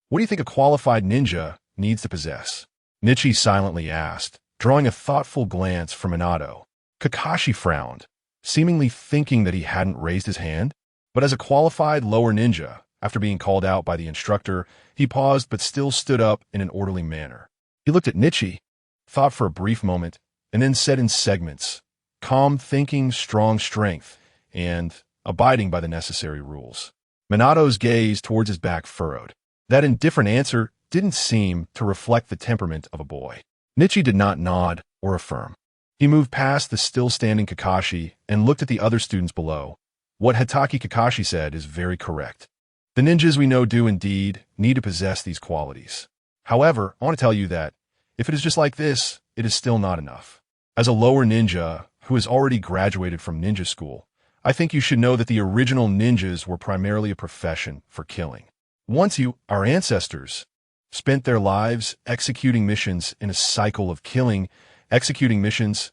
What do you think a qualified ninja needs to possess? Nichi silently asked, drawing a thoughtful glance from Minato. Kakashi frowned, seemingly thinking that he hadn't raised his hand. But as a qualified lower ninja, after being called out by the instructor, he paused but still stood up in an orderly manner. He looked at Nichi, thought for a brief moment, and then said in segments, calm thinking, strong strength, and abiding by the necessary rules. Minato's gaze towards his back furrowed. That indifferent answer didn't seem to reflect the temperament of a boy. Nichi did not nod or affirm. He moved past the still-standing Kakashi and looked at the other students below. What Hatake Kakashi said is very correct. The ninjas we know do indeed need to possess these qualities. However, I want to tell you that if it is just like this, it is still not enough. As a lower ninja who has already graduated from ninja school, I think you should know that the original ninjas were primarily a profession for killing. Once you, our ancestors, spent their lives executing missions in a cycle of killing, executing missions.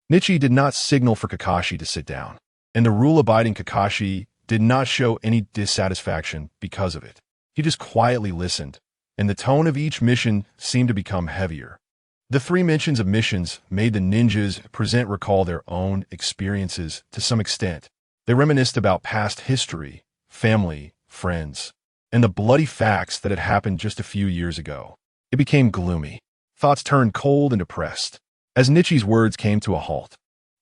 Nichi did not signal for Kakashi to sit down, and the rule-abiding Kakashi did not show any dissatisfaction because of it. He just quietly listened, and the tone of each mission seemed to become heavier. The three mentions of missions made the ninjas recall their own experiences to some extent. They reminisced about past history, family, friends, and the bloody facts that had happened just a few years ago. It became gloomy. Thoughts turned cold and depressed. As Nichi's words came to a halt,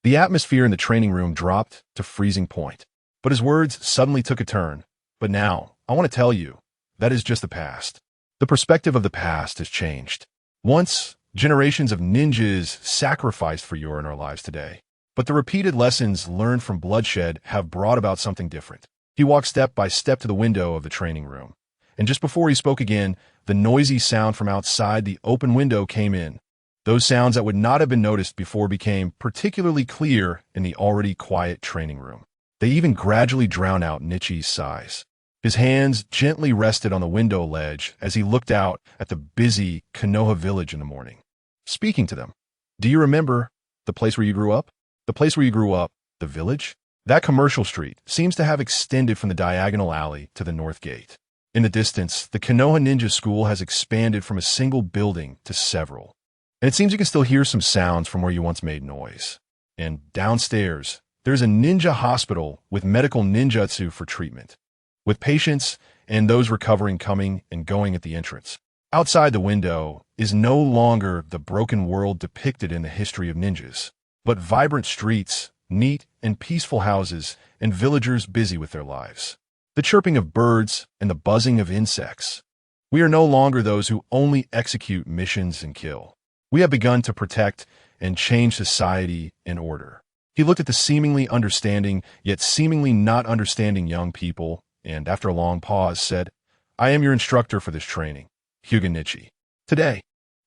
the atmosphere in the training room dropped to freezing point. But his words suddenly took a turn. But now, I want to tell you, that is just the past. The perspective of the past has changed. Once, generations of ninjas sacrificed for you in our lives today. But the repeated lessons learned from bloodshed have brought about something different. He walked step by step to the window of the training room. And just before he spoke again, the noisy sound from outside the open window came in. Those sounds that would not have been noticed before became particularly clear in the already quiet training room. They even gradually drowned out Nichi's sighs. His hands gently rested on the window ledge as he looked out at the busy Konoha village in the morning. Speaking to them, "Do you remember the place where you grew up? The place where you grew up, the village? That commercial street seems to have extended from the diagonal alley to the north gate. In the distance, the Konoha Ninja School has expanded from a single building to several. And it seems you can still hear some sounds from where you once made noise. And downstairs, there's a ninja hospital with medical ninjutsu for treatment, with patients and those recovering coming and going at the entrance. Outside the window is no longer the broken world depicted in the history of ninjas, but vibrant streets, neat and peaceful houses, and villagers busy with their lives. The chirping of birds and the buzzing of insects. We are no longer those who only execute missions and kill. We have begun to protect and change society and order." He looked at the seemingly understanding, yet seemingly not understanding young people, and after a long pause said, "I am your instructor for this training, Hyuga Nichi. Today,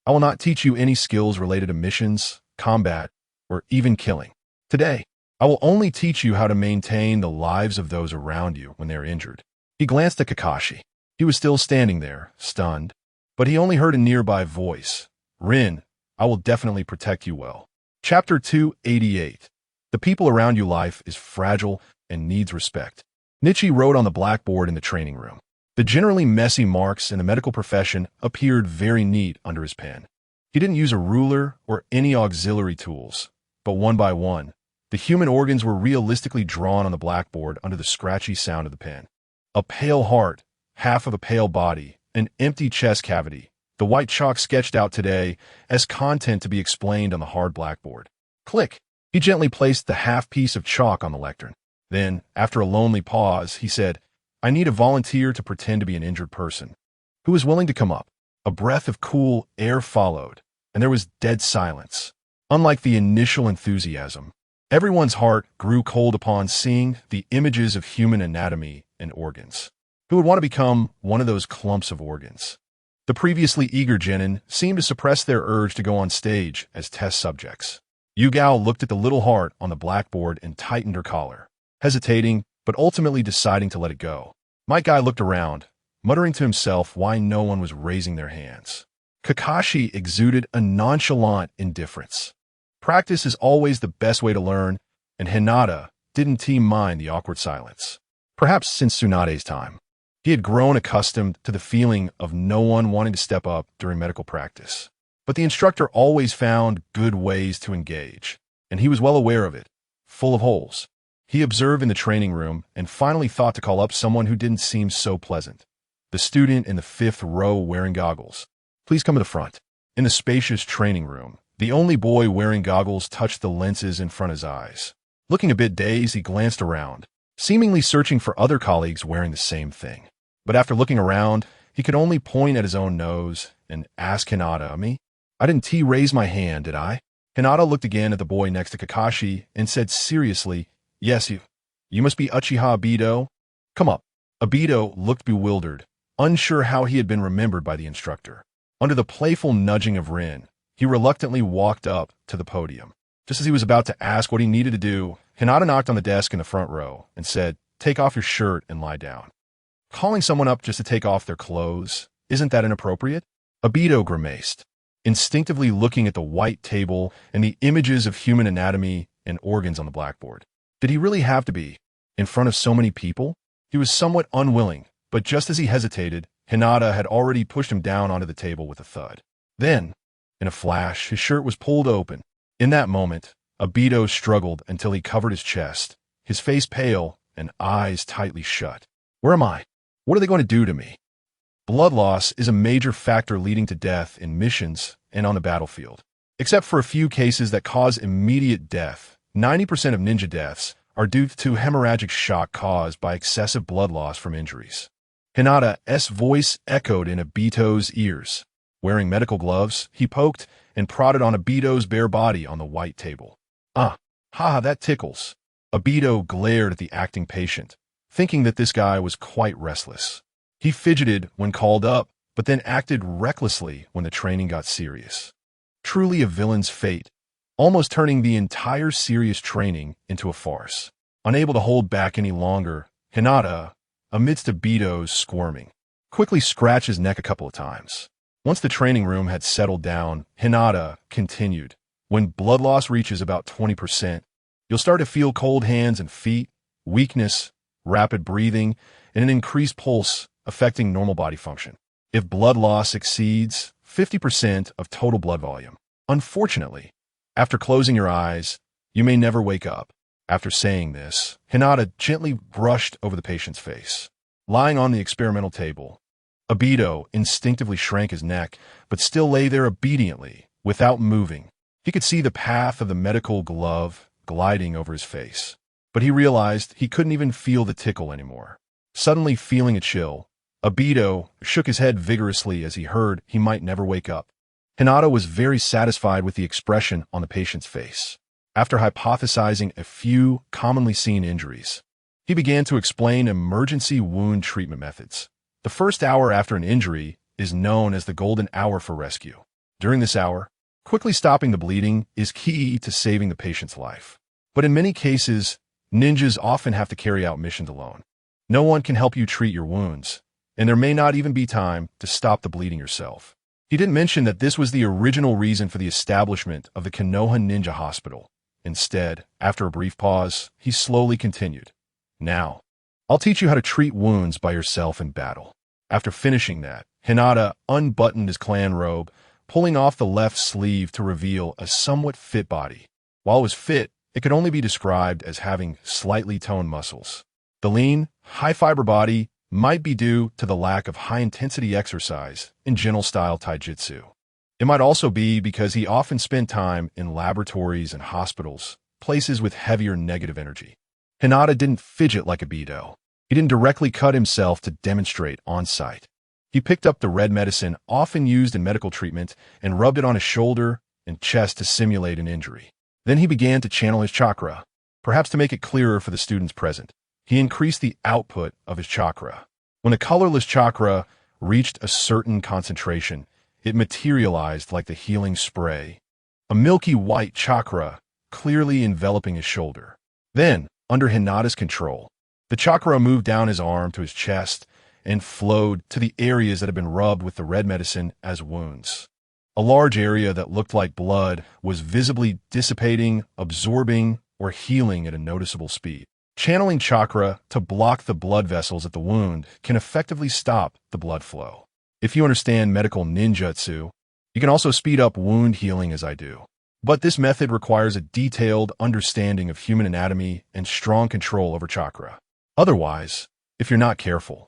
I will not teach you any skills related to missions, combat, or even killing. Today, I will only teach you how to maintain the lives of those around you when they are injured." He glanced at Kakashi. He was still standing there, stunned, but he only heard a nearby voice. "Rin, I will definitely protect you well." Chapter 288. The people around you life is fragile and needs respect. Nichi wrote on the blackboard in the training room. The generally messy marks in the medical profession appeared very neat under his pen. He didn't use a ruler or any auxiliary tools, but one by one, the human organs were realistically drawn on the blackboard under the scratchy sound of the pen. A pale heart, half of a pale body, an empty chest cavity, The white chalk sketched out today as content to be explained on the hard blackboard. Click. He gently placed the half piece of chalk on the lectern. Then, after a lonely pause, he said, "I need a volunteer to pretend to be an injured person. Who is willing to come up?" A breath of cool air followed, and there was dead silence. Unlike the initial enthusiasm, everyone's heart grew cold upon seeing the images of human anatomy and organs. Who would want to become one of those clumps of organs? The previously eager genin seemed to suppress their urge to go on stage as test subjects. Yugao looked at the little heart on the blackboard and tightened her collar, hesitating but ultimately deciding to let it go. My guy looked around, muttering to himself why no one was raising their hands. Kakashi exuded a nonchalant indifference. Practice is always the best way to learn, and Hinata didn't mind the awkward silence. Perhaps since Tsunade's time, he had grown accustomed to the feeling of no one wanting to step up during medical practice. But the instructor always found good ways to engage, and he was well aware of it, full of holes. He observed in the training room and finally thought to call up someone who didn't seem so pleasant. The student in the 5th row wearing goggles. "Please come to the front." In the spacious training room, the only boy wearing goggles touched the lenses in front of his eyes. Looking a bit dazed, he glanced around, seemingly searching for other colleagues wearing the same thing. But after looking around, he could only point at his own nose and ask Hinata, "Me? I didn't raise my hand, did I?" Hinata looked again at the boy next to Kakashi and said seriously, "Yes, you must be Uchiha Abido. Come up." Abido looked bewildered, unsure how he had been remembered by the instructor. Under the playful nudging of Rin, he reluctantly walked up to the podium. Just as he was about to ask what he needed to do, Hinata knocked on the desk in the front row and said, "Take off your shirt and lie down." Calling someone up just to take off their clothes, isn't that inappropriate? Abido grimaced, instinctively looking at the white table and the images of human anatomy and organs on the blackboard. Did he really have to be in front of so many people? He was somewhat unwilling, but just as he hesitated, Hinata had already pushed him down onto the table with a thud. Then, in a flash, his shirt was pulled open. In that moment, Abido struggled until he covered his chest, his face pale and eyes tightly shut. "Where am I? What are they going to do to me?" Blood loss is a major factor leading to death in missions and on the battlefield. Except for a few cases that cause immediate death, 90% of ninja deaths are due to hemorrhagic shock caused by excessive blood loss from injuries. Hinata's voice echoed in Abido's ears. Wearing medical gloves, he poked and prodded on Abido's bare body on the white table. That tickles." Abido glared at the acting patient, thinking that this guy was quite restless. He fidgeted when called up, but then acted recklessly when the training got serious. Truly a villain's fate, almost turning the entire serious training into a farce. Unable to hold back any longer, Hinata, amidst Abido's squirming, quickly scratched his neck a couple of times. Once the training room had settled down, Hinata continued, "When blood loss reaches about 20%, you'll start to feel cold hands and feet, weakness, rapid breathing, and an increased pulse affecting normal body function. If blood loss exceeds 50% of total blood volume, unfortunately, after closing your eyes, you may never wake up." After saying this, Hinata gently brushed over the patient's face. Lying on the experimental table, Abido instinctively shrank his neck, but still lay there obediently, without moving. He could see the path of the medical glove gliding over his face, but he realized he couldn't even feel the tickle anymore. Suddenly feeling a chill, Abido shook his head vigorously as he heard he might never wake up. Hinata was very satisfied with the expression on the patient's face. After hypothesizing a few commonly seen injuries, he began to explain emergency wound treatment methods. The first hour after an injury is known as the golden hour for rescue. During this hour, quickly stopping the bleeding is key to saving the patient's life. But in many cases, ninjas often have to carry out missions alone. No one can help you treat your wounds, and there may not even be time to stop the bleeding yourself. He didn't mention that this was the original reason for the establishment of the Konoha Ninja Hospital. Instead, after a brief pause, he slowly continued. "Now, I'll teach you how to treat wounds by yourself in battle." After finishing that, Hinata unbuttoned his clan robe, pulling off the left sleeve to reveal a somewhat fit body. While it was fit, it could only be described as having slightly toned muscles. The lean, high-fiber body might be due to the lack of high-intensity exercise in gentle-style taijutsu. It might also be because he often spent time in laboratories and hospitals, places with heavier negative energy. Hinata didn't fidget like Obito. He didn't directly cut himself to demonstrate on-site. He picked up the red medicine often used in medical treatment and rubbed it on his shoulder and chest to simulate an injury. Then he began to channel his chakra, perhaps to make it clearer for the students present. He increased the output of his chakra. When the colorless chakra reached a certain concentration, it materialized like the healing spray, a milky white chakra clearly enveloping his shoulder. Then, under Hinata's control, the chakra moved down his arm to his chest and flowed to the areas that had been rubbed with the red medicine as wounds. A large area that looked like blood was visibly dissipating, absorbing, or healing at a noticeable speed. Channeling chakra to block the blood vessels at the wound can effectively stop the blood flow. If you understand medical ninjutsu, you can also speed up wound healing as I do. But this method requires a detailed understanding of human anatomy and strong control over chakra. Otherwise, if you're not careful,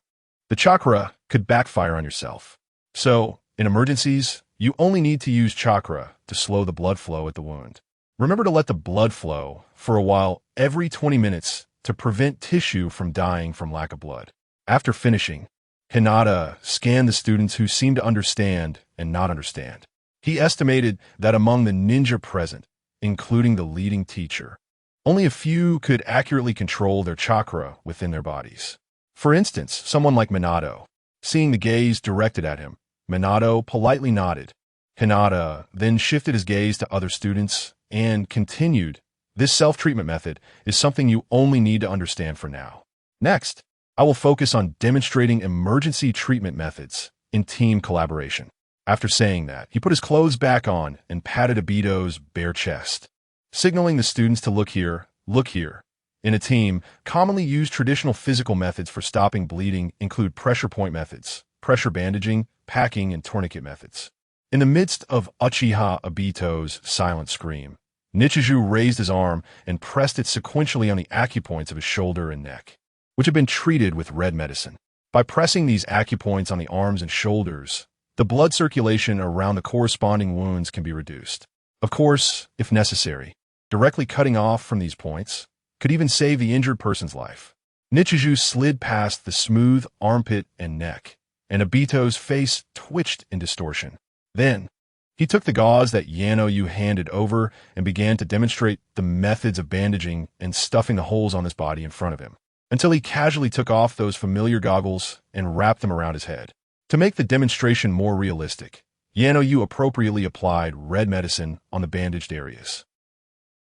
the chakra could backfire on yourself. So, in emergencies, you only need to use chakra to slow the blood flow at the wound. Remember to let the blood flow for a while every 20 minutes to prevent tissue from dying from lack of blood. After finishing, Hinata scanned the students who seemed to understand and not understand. He estimated that among the ninja present, including the leading teacher, only a few could accurately control their chakra within their bodies. For instance, someone like Minato. Seeing the gaze directed at him, Minato politely nodded. Hinata then shifted his gaze to other students and continued, "This self-treatment method is something you only need to understand for now. Next, I will focus on demonstrating emergency treatment methods in team collaboration." After saying that, he put his clothes back on and patted Obito's bare chest, signaling the students to look here, look here. In a team, commonly used traditional physical methods for stopping bleeding include pressure point methods, pressure bandaging, packing, and tourniquet methods. In the midst of Uchiha Obito's silent scream, Nichijou raised his arm and pressed it sequentially on the acupoints of his shoulder and neck, which had been treated with red medicine. By pressing these acupoints on the arms and shoulders, the blood circulation around the corresponding wounds can be reduced. Of course, if necessary, directly cutting off from these points could even save the injured person's life. Nichijou slid past the smooth armpit and neck, and Obito's face twitched in distortion. Then, he took the gauze that Yanoyu handed over and began to demonstrate the methods of bandaging and stuffing the holes on his body in front of him, until he casually took off those familiar goggles and wrapped them around his head. To make the demonstration more realistic, Yanoyu appropriately applied red medicine on the bandaged areas.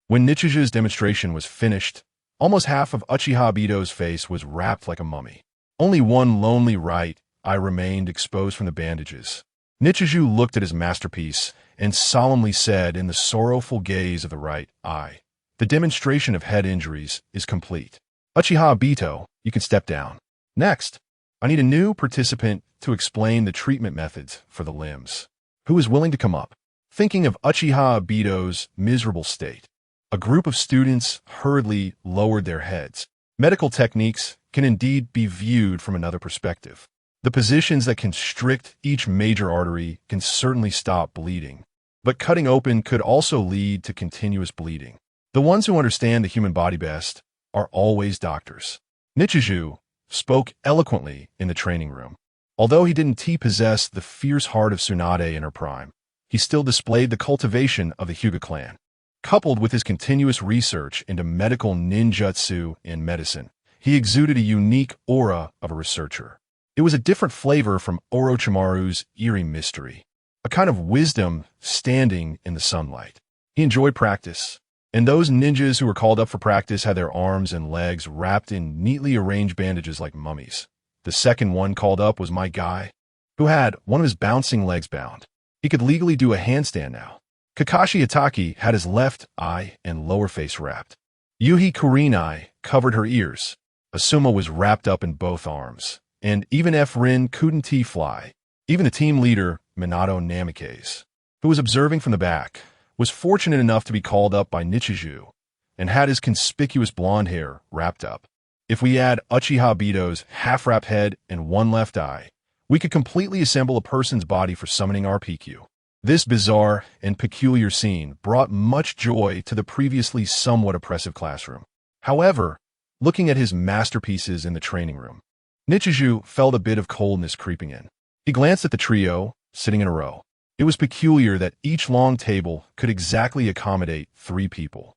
When Nichijou's demonstration was finished, almost half of Uchiha Obito's face was wrapped like a mummy. Only one lonely right eye remained exposed from the bandages. Nichijou looked at his masterpiece and solemnly said in the sorrowful gaze of the right eye, "The demonstration of head injuries is complete. Uchiha Obito, you can step down. Next, I need a new participant to explain the treatment methods for the limbs. Who is willing to come up?" Thinking of Uchiha Obito's miserable state, a group of students hurriedly lowered their heads. Medical techniques can indeed be viewed from another perspective. The positions that constrict each major artery can certainly stop bleeding, but cutting open could also lead to continuous bleeding. The ones who understand the human body best are always doctors. Nichijou spoke eloquently in the training room. Although he didn't possess the fierce heart of Tsunade in her prime, he still displayed the cultivation of the Hyuga clan. Coupled with his continuous research into medical ninjutsu and medicine, he exuded a unique aura of a researcher. It was a different flavor from Orochimaru's eerie mystery, a kind of wisdom standing in the sunlight. He enjoyed practice, and those ninjas who were called up for practice had their arms and legs wrapped in neatly arranged bandages like mummies. The second one called up was my guy, who had one of his bouncing legs bound. He could legally do a handstand now. Kakashi Hatake had his left eye and lower face wrapped. Yuhi Kurenai covered her ears. Asuma was wrapped up in both arms. And even F. Rin couldn't fly. Even the team leader, Minato Namikaze, who was observing from the back, was fortunate enough to be called up by Nichijou and had his conspicuous blonde hair wrapped up. If we add Uchiha Obito's half-wrap head and one left eye, we could completely assemble a person's body for summoning our PQ. This bizarre and peculiar scene brought much joy to the previously somewhat oppressive classroom. However, looking at his masterpieces in the training room, Nichijou felt a bit of coldness creeping in. He glanced at the trio, sitting in a row. It was peculiar that each long table could exactly accommodate 3 people.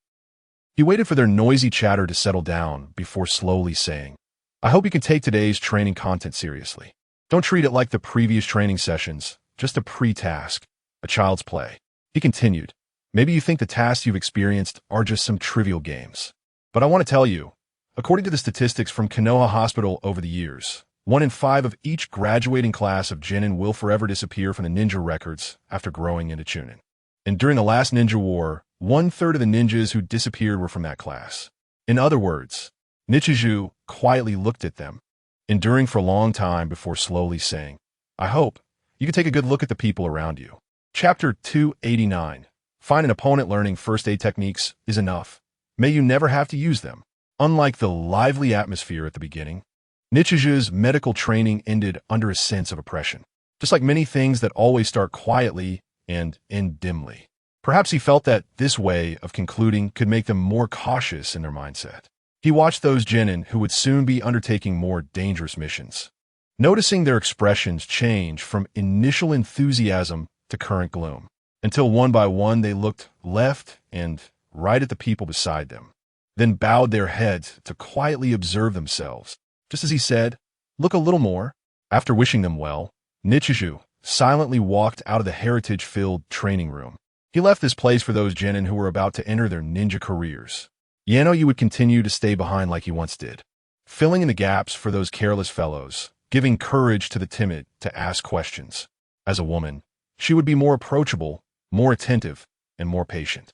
He waited for their noisy chatter to settle down before slowly saying, "I hope you can take today's training content seriously. Don't treat it like the previous training sessions, just a pre-task, a child's play." He continued, "Maybe you think the tasks you've experienced are just some trivial games. But I want to tell you, according to the statistics from Konoha Hospital over the years, 1 in 5 of each graduating class of Genin will forever disappear from the ninja records after growing into Chunin. And during the last ninja war, 1/3 of the ninjas who disappeared were from that class. In other words, Nichijou quietly looked at them, enduring for a long time before slowly saying, "I hope you can take a good look at the people around you." Chapter 289. Find an opponent learning first aid techniques is enough. May you never have to use them. Unlike the lively atmosphere at the beginning, Nichijou's medical training ended under a sense of oppression. Just like many things that always start quietly and end dimly. Perhaps he felt that this way of concluding could make them more cautious in their mindset. He watched those genin who would soon be undertaking more dangerous missions, noticing their expressions change from initial enthusiasm to current gloom, until one by one they looked left and right at the people beside them, then bowed their heads to quietly observe themselves. Just as he said, "Look a little more." After wishing them well, Nichijou silently walked out of the heritage-filled training room. He left this place for those genin who were about to enter their ninja careers. Yano would continue to stay behind like he once did, filling in the gaps for those careless fellows, giving courage to the timid to ask questions. As a woman, she would be more approachable, more attentive, and more patient.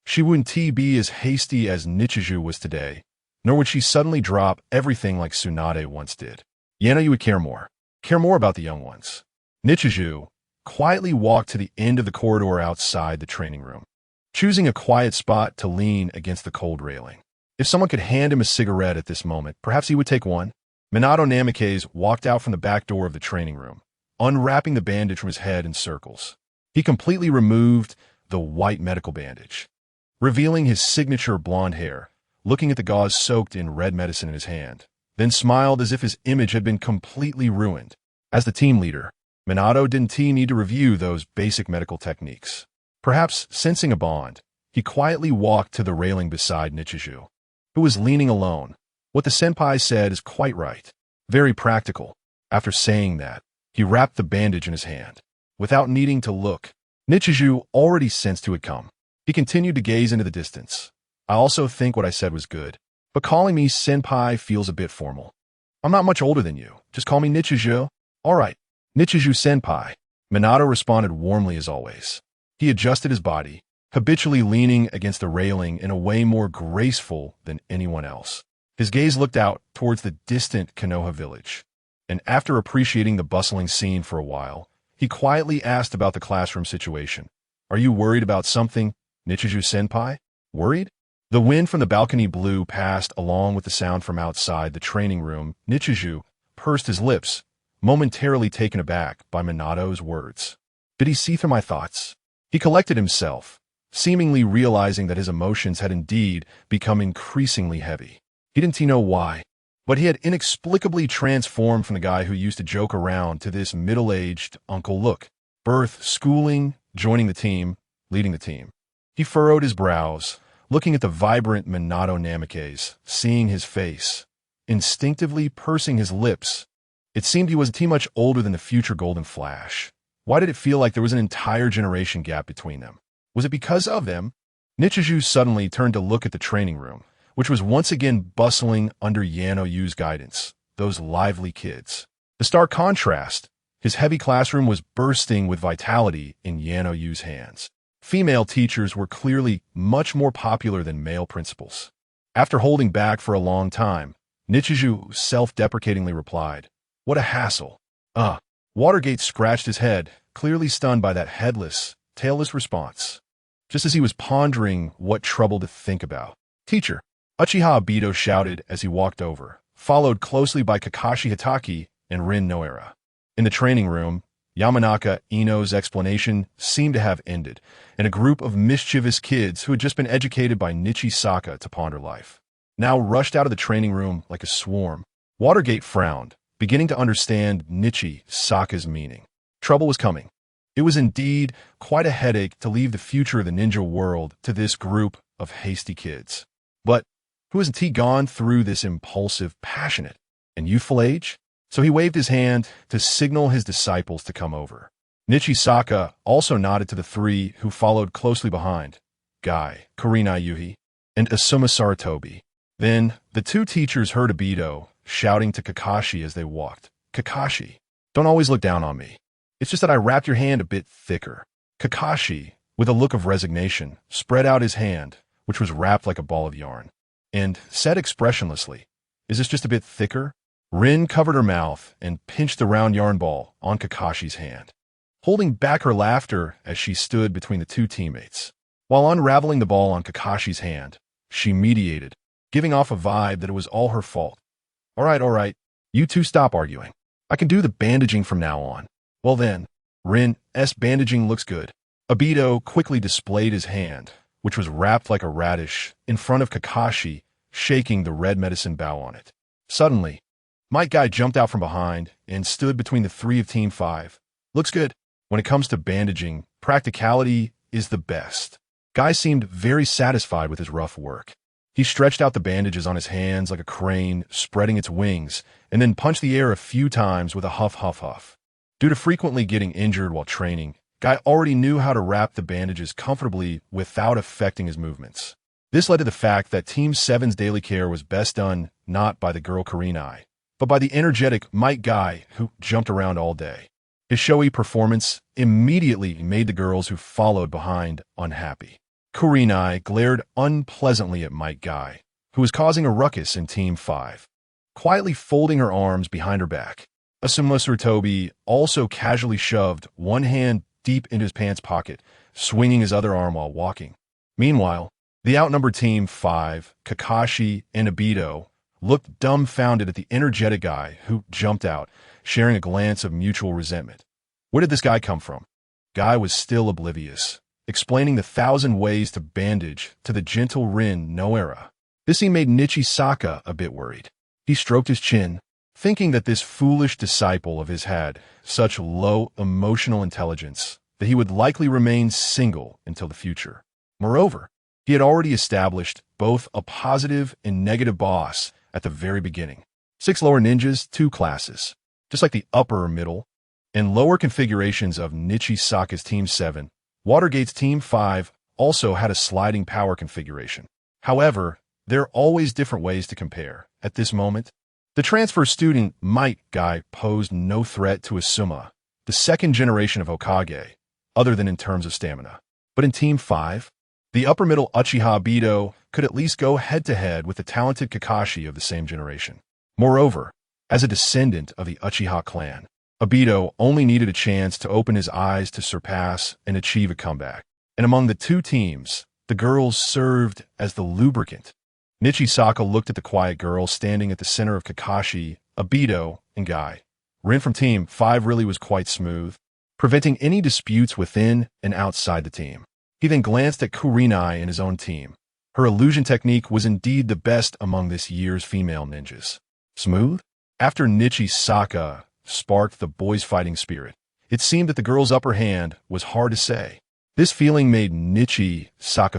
She wouldn't be as hasty as Nichijou was today, nor would she suddenly drop everything like Tsunade once did. Yano would care more about the young ones. Nichijou quietly walked to the end of the corridor outside the training room, choosing a quiet spot to lean against the cold railing. If someone could hand him a cigarette at this moment, perhaps he would take one. Minato Namikaze walked out from the back door of the training room, unwrapping the bandage from his head in circles. He completely removed the white medical bandage, revealing his signature blonde hair, looking at the gauze soaked in red medicine in his hand, then smiled as if his image had been completely ruined. As the team leader, Minato didn't need to review those basic medical techniques. Perhaps sensing a bond, he quietly walked to the railing beside Nichijou, who was leaning alone. What the senpai said is quite right. Very practical. After saying that, he wrapped the bandage in his hand. Without needing to look, Nichijou already sensed who had come. He continued to gaze into the distance. "I also think what I said was good, but calling me senpai feels a bit formal. I'm not much older than you. Just call me Nichijou." "All right, Nichijou senpai." Minato responded warmly as always. He adjusted his body, habitually leaning against the railing in a way more graceful than anyone else. His gaze looked out towards the distant Konoha village, and after appreciating the bustling scene for a while, he quietly asked about the classroom situation. "Are you worried about something, Nichijou senpai?" "Worried?" The wind from the balcony blew past along with the sound from outside the training room. Nichijou pursed his lips, momentarily taken aback by Minato's words. Did he see through my thoughts? He collected himself, seemingly realizing that his emotions had indeed become increasingly heavy. He didn't know why, but he had inexplicably transformed from the guy who used to joke around to this middle-aged uncle look. Birth, schooling, joining the team, leading the team. He furrowed his brows, looking at the vibrant Minato Namikaze, seeing his face, instinctively pursing his lips. It seemed he wasn't too much older than the future Golden Flash. Why did it feel like there was an entire generation gap between them? Was it because of them? Nichijou suddenly turned to look at the training room, which was once again bustling under Yano-Yu's guidance. Those lively kids. The stark contrast. His heavy classroom was bursting with vitality in Yano-Yu's hands. Female teachers were clearly much more popular than male principals. After holding back for a long time, Nichijou self-deprecatingly replied, "What a hassle." Watergate scratched his head, clearly stunned by that headless, tailless response. Just as he was pondering what trouble to think about. "Teacher," Uchiha Obito shouted as he walked over, followed closely by Kakashi Hitaki and Rin Noera. In the training room, Yamanaka Ino's explanation seemed to have ended, and a group of mischievous kids who had just been educated by Nichisaka to ponder life now rushed out of the training room like a swarm. Watergate frowned, beginning to understand Nichisaka's meaning. Trouble was coming. It was indeed quite a headache to leave the future of the ninja world to this group of hasty kids. But who hasn't he gone through this impulsive, passionate, and youthful age? So he waved his hand to signal his disciples to come over. Nichisaka also nodded to the three who followed closely behind, Guy, Kurenai Yuhi, and Asuma Saratobi. Then the two teachers heard Obito shouting to Kakashi as they walked, "Kakashi, don't always look down on me. It's just that I wrapped your hand a bit thicker." Kakashi, with a look of resignation, spread out his hand, which was wrapped like a ball of yarn, and said expressionlessly, "Is this just a bit thicker?" Rin covered her mouth and pinched the round yarn ball on Kakashi's hand, holding back her laughter as she stood between the two teammates. While unraveling the ball on Kakashi's hand, she mediated, giving off a vibe that it was all her fault. All right, you two stop arguing. I can do the bandaging from now on." "Well then, Rin's bandaging looks good." Obito quickly displayed his hand, which was wrapped like a radish, in front of Kakashi, shaking the red medicine bow on it. Suddenly, Might Guy jumped out from behind and stood between the three of Team 5. "Looks good. When it comes to bandaging, practicality is the best." Guy seemed very satisfied with his rough work. He stretched out the bandages on his hands like a crane spreading its wings, and then punched the air a few times with a huff. Due to frequently getting injured while training, Guy already knew how to wrap the bandages comfortably without affecting his movements. This led to the fact that Team 7's daily care was best done not by the girl Kurenai, but by the energetic Might Guy who jumped around all day. His showy performance immediately made the girls who followed behind unhappy. Kurenai glared unpleasantly at Might Guy, who was causing a ruckus in Team 5, quietly folding her arms behind her back. Asuma Saratobi also casually shoved one hand deep into his pants pocket, swinging his other arm while walking. Meanwhile, the outnumbered Team 5, Kakashi and Obito, looked dumbfounded at the energetic guy who jumped out, sharing a glance of mutual resentment. Where did this guy come from? Guy was still oblivious, explaining the 1,000 ways to bandage to the gentle Rin Noera. This made Nichisaka a bit worried. He stroked his chin, thinking that this foolish disciple of his had such low emotional intelligence that he would likely remain single until the future. Moreover, he had already established both a positive and negative boss at the very beginning. 6 lower ninjas, 2 classes, just like the upper, middle, and lower configurations of Nichisaka's Team 7. Watergate's Team 5 also had a sliding power configuration. However, there are always different ways to compare. At this moment, the transfer student Might Guy posed no threat to Asuma, the second generation of Hokage, other than in terms of stamina. But in Team 5, the upper-middle Uchiha Obito could at least go head-to-head with the talented Kakashi of the same generation. Moreover, as a descendant of the Uchiha clan, Obito only needed a chance to open his eyes to surpass and achieve a comeback. And among the two teams, the girls served as the lubricant. Nichisaka looked at the quiet girl standing at the center of Kakashi, Obito, and Guy. Rin from Team 5 really was quite smooth, preventing any disputes within and outside the team. He then glanced at Kurenai and his own team. Her illusion technique was indeed the best among this year's female ninjas. Smooth? After Nichisaka sparked the boys' fighting spirit, it seemed that the girl's upper hand was hard to say. This feeling made Nichisaka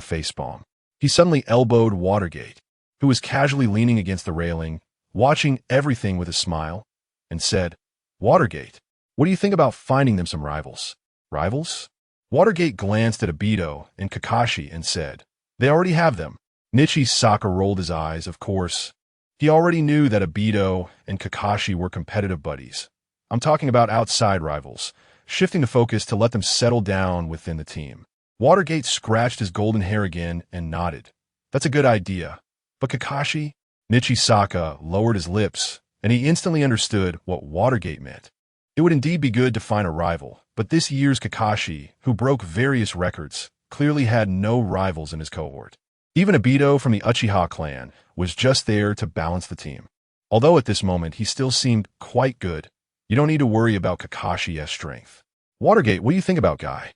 facepalm. He suddenly elbowed Watergate, who was casually leaning against the railing, watching everything with a smile, and said, "Watergate, what do you think about finding them some rivals?" "Rivals?" Watergate glanced at Obito and Kakashi and said, "They already have them." Nichisaka rolled his eyes, of course. He already knew that Obito and Kakashi were competitive buddies. I'm talking about outside rivals, shifting the focus to let them settle down within the team. Watergate scratched his golden hair again and nodded. "That's a good idea. But Kakashi?" Nichisaka lowered his lips, and he instantly understood what Watergate meant. It would indeed be good to find a rival, but this year's Kakashi, who broke various records, clearly had no rivals in his cohort. Even Obito from the Uchiha clan was just there to balance the team. Although at this moment he still seemed quite good. You don't need to worry about Kakashi's strength. Watergate, what do you think about Guy?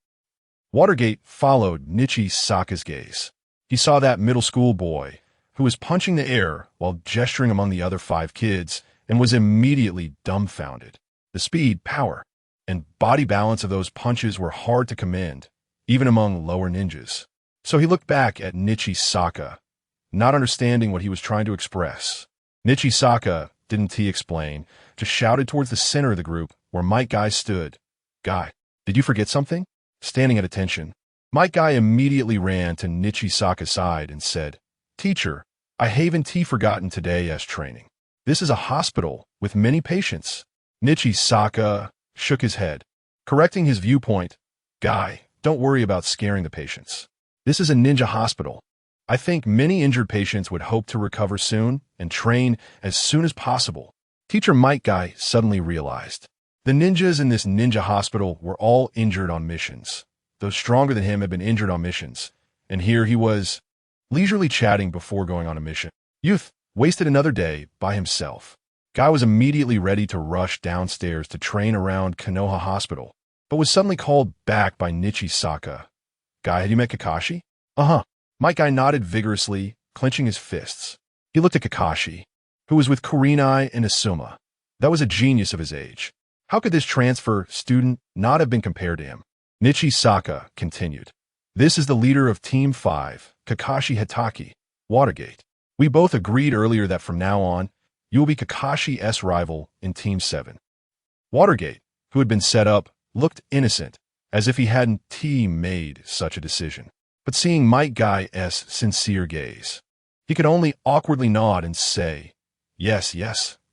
Watergate followed Saka's gaze. He saw that middle school boy who was punching the air while gesturing among the other 5 kids and was immediately dumbfounded. The speed, power, and body balance of those punches were hard to commend, even among lower ninjas. So he looked back at Saka, not understanding what he was trying to express. Saka, didn't he explain, just shouted towards the center of the group where Might Guy stood. Guy, did you forget something? Standing at attention, Might Guy immediately ran to Saka's side and said, Teacher, I haven't forgotten today as training. This is a hospital with many patients. Saka shook his head, correcting his viewpoint. Guy, don't worry about scaring the patients. This is a ninja hospital. I think many injured patients would hope to recover soon and train as soon as possible. Teacher Might Guy suddenly realized. The ninjas in this ninja hospital were all injured on missions. Those stronger than him had been injured on missions, and here he was, leisurely chatting before going on a mission. Youth wasted another day by himself. Guy was immediately ready to rush downstairs to train around Konoha Hospital, but was suddenly called back by Saka. Guy, had you met Kakashi? Uh-huh. Might Guy nodded vigorously, clenching his fists. He looked at Kakashi, who was with Kurenai and Asuma. That was a genius of his age. How could this transfer student not have been compared to him? Saka continued. This is the leader of Team 5, Kakashi Hitaki, Watergate. We both agreed earlier that from now on, you will be Kakashi's rival in Team 7. Watergate, who had been set up, looked innocent, as if he hadn't made such a decision. But seeing Might Guy's sincere gaze, he could only awkwardly nod and say, Yes,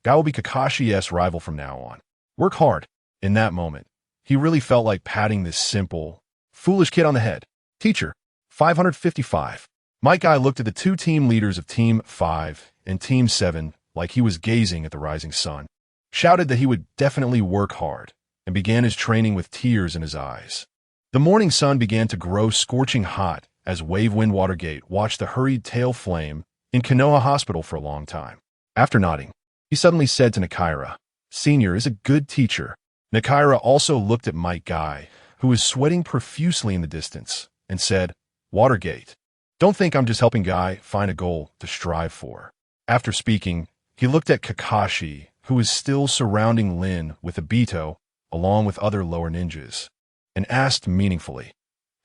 Guy will be Kakashi's rival from now on. Work hard. In that moment, he really felt like patting this simple, foolish kid on the head. Teacher, 555. Might Guy looked at the 2 team leaders of Team 5 and Team 7 like he was gazing at the rising sun, shouted that he would definitely work hard, and began his training with tears in his eyes. The morning sun began to grow scorching hot as Wave Wind Watergate watched the hurried tail flame in Konoha Hospital for a long time. After nodding, he suddenly said to Nakaira, Senior is a good teacher. Nakaira also looked at Might Guy, who was sweating profusely in the distance, and said, Watergate, don't think I'm just helping Guy find a goal to strive for. After speaking, he looked at Kakashi, who was still surrounding Lin with Obito, along with other lower ninjas, and asked meaningfully,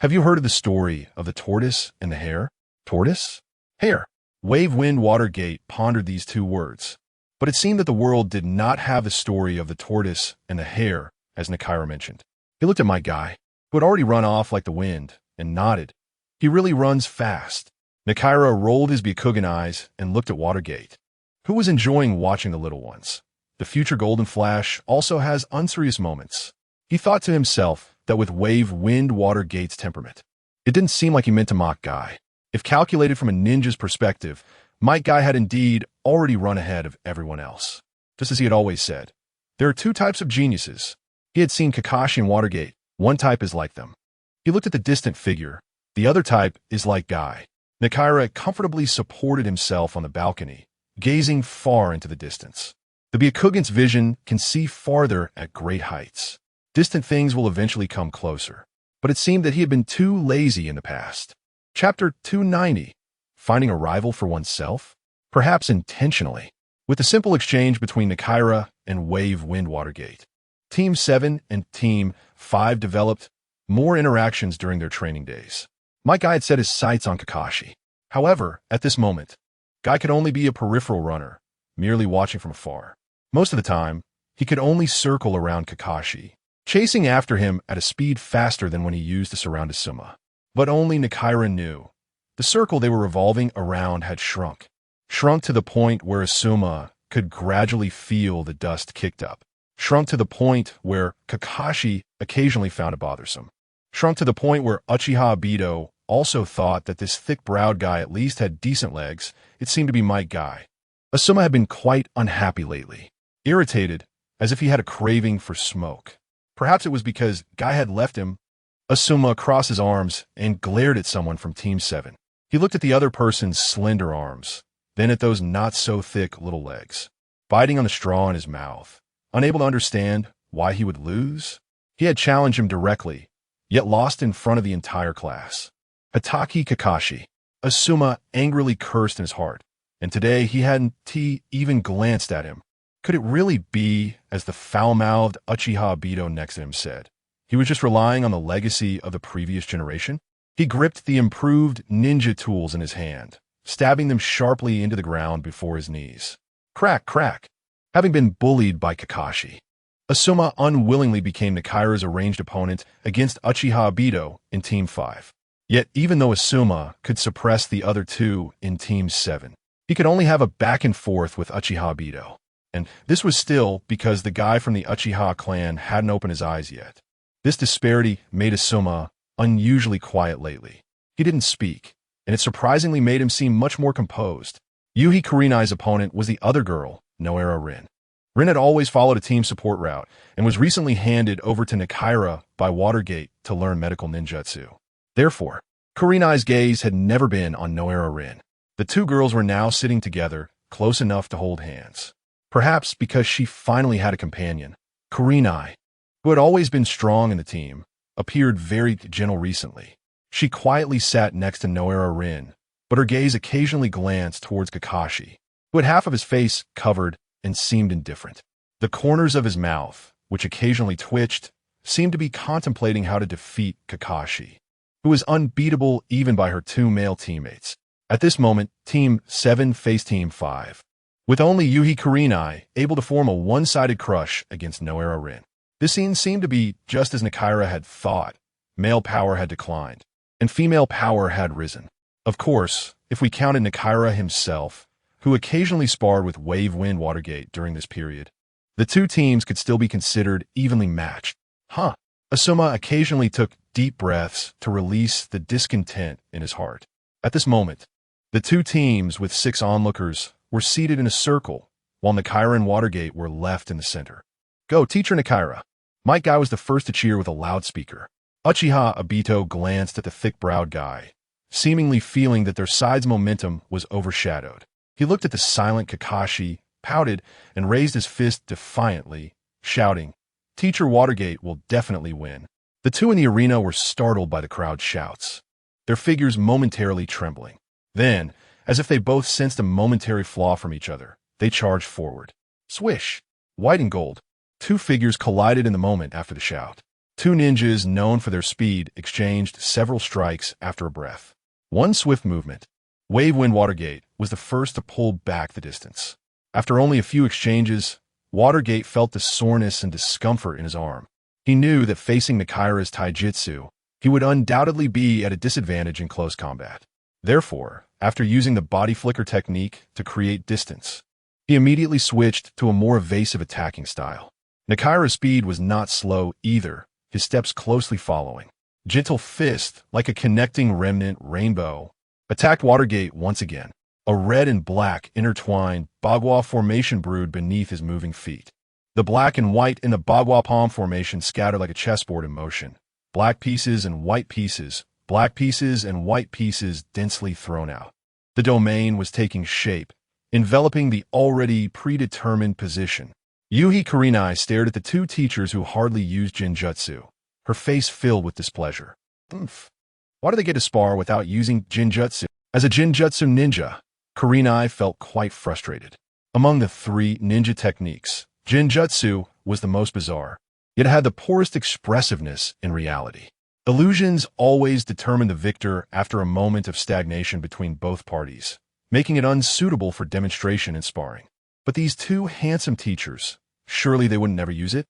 Have you heard of the story of the tortoise and the hare? Tortoise? Hare. Wave Wind Watergate pondered these 2 words. But it seemed that the world did not have the story of the tortoise and the hare, as Nakaira mentioned. He looked at Might Guy, who had already run off like the wind, and nodded. He really runs fast. Nakaira rolled his Byakugan eyes and looked at Watergate, who was enjoying watching the little ones. The future Golden Flash also has unserious moments. He thought to himself that with Wave Wind Watergate's temperament, it didn't seem like he meant to mock Guy. If calculated from a ninja's perspective, Might Guy had indeed already run ahead of everyone else. Just as he had always said, there are 2 types of geniuses. He had seen Kakashi and Watergate. One type is like them. He looked at the distant figure. The other type is like Guy. Nakaira comfortably supported himself on the balcony, gazing far into the distance. The Byakugan's vision can see farther at great heights. Distant things will eventually come closer. But it seemed that he had been too lazy in the past. Chapter 290. Finding a rival for oneself? Perhaps intentionally. With the simple exchange between Nakaira and Wave Wind Watergate, Team 7 and Team 5 developed more interactions during their training days. Might Guy had set his sights on Kakashi. However, at this moment, Guy could only be a peripheral runner, merely watching from afar. Most of the time, he could only circle around Kakashi, chasing after him at a speed faster than when he used to surround Asuma. But only Nakaira knew. The circle they were revolving around had shrunk to the point where Asuma could gradually feel the dust kicked up, shrunk to the point where Kakashi occasionally found it bothersome, shrunk to the point where Uchiha Obito also thought that this thick-browed guy at least had decent legs. It seemed to be Might Guy. Asuma had been quite unhappy lately, irritated, as if he had a craving for smoke. Perhaps it was because Guy had left him. Asuma crossed his arms and glared at someone from Team 7. He looked at the other person's slender arms, then at those not-so-thick little legs. biting on the straw in his mouth, unable to understand why he would lose. He had challenged him directly, yet lost in front of the entire class. Hatake Kakashi. Asuma angrily cursed in his heart, and today he hadn't even glanced at him. Could it really be, as the foul-mouthed Uchiha Obito next to him said? He was just relying on the legacy of the previous generation? He gripped the improved ninja tools in his hand, stabbing them sharply into the ground before his knees. Crack, crack. Having been bullied by Kakashi, Asuma unwillingly became Nakaira's arranged opponent against Uchiha Obito in Team 5. Yet, even though Asuma could suppress the other two in Team 7, he could only have a back-and-forth with Uchiha Obito. And this was still because the guy from the Uchiha clan hadn't opened his eyes yet. This disparity made Asuma unusually quiet lately. He didn't speak, and it surprisingly made him seem much more composed. Yuhi Kurenai's opponent was the other girl, Noera Rin. Rin had always followed a team support route and was recently handed over to Nakaira by Watergate to learn medical ninjutsu. Therefore, Kurenai's gaze had never been on Noera Rin. The two girls were now sitting together, close enough to hold hands. Perhaps because she finally had a companion, Kurenai, who had always been strong in the team, appeared very gentle recently. She quietly sat next to Noera Rin, but her gaze occasionally glanced towards Kakashi, who had half of his face covered and seemed indifferent. The corners of his mouth, which occasionally twitched, seemed to be contemplating how to defeat Kakashi, who was unbeatable even by her two male teammates. At this moment, Team 7 faced Team 5, with only Yuhi Kurenai able to form a one-sided crush against Noera Rin. This scene seemed to be just as Nakaira had thought. Male power had declined, and female power had risen. Of course, if we counted Nakaira himself, who occasionally sparred with Wave Wind Watergate during this period, the two teams could still be considered evenly matched. Asuma occasionally took deep breaths to release the discontent in his heart. At this moment, the two teams with 6 onlookers were seated in a circle, while Nakaira and Watergate were left in the center. Go, Teacher Nakaira. Might Guy was the first to cheer with a loudspeaker. Uchiha Obito glanced at the thick-browed guy, seemingly feeling that their side's momentum was overshadowed. He looked at the silent Kakashi, pouted, and raised his fist defiantly, shouting, "Teacher Watergate will definitely win." The two in the arena were startled by the crowd's shouts, their figures momentarily trembling. Then, as if they both sensed a momentary flaw from each other, they charged forward. Swish! White and gold. Two figures collided in the moment after the shout. Two ninjas known for their speed exchanged several strikes after a breath. One swift movement. Wave Wind Watergate was the first to pull back the distance. After only a few exchanges, Watergate felt the soreness and discomfort in his arm. He knew that facing Nakaira's taijutsu, he would undoubtedly be at a disadvantage in close combat. Therefore, after using the body flicker technique to create distance, he immediately switched to a more evasive attacking style. Nakaira's speed was not slow either, his steps closely following. Gentle fist, like a connecting remnant rainbow, attacked Watergate once again. A red and black intertwined Bagua formation brewed beneath his moving feet. The black and white in the Bagua palm formation scattered like a chessboard in motion. Black pieces and white pieces, black pieces and white pieces densely thrown out. The domain was taking shape, enveloping the already predetermined position. Yuhi Kurenai stared at the two teachers who hardly used Jinjutsu, her face filled with displeasure. Why do they get to spar without using Jinjutsu? As a Jinjutsu ninja, Kurenai felt quite frustrated. Among the 3 ninja techniques, Jinjutsu was the most bizarre, yet it had the poorest expressiveness in reality. Illusions always determined the victor after a moment of stagnation between both parties, making it unsuitable for demonstration and sparring. But these two handsome teachers, surely they wouldn't never use it?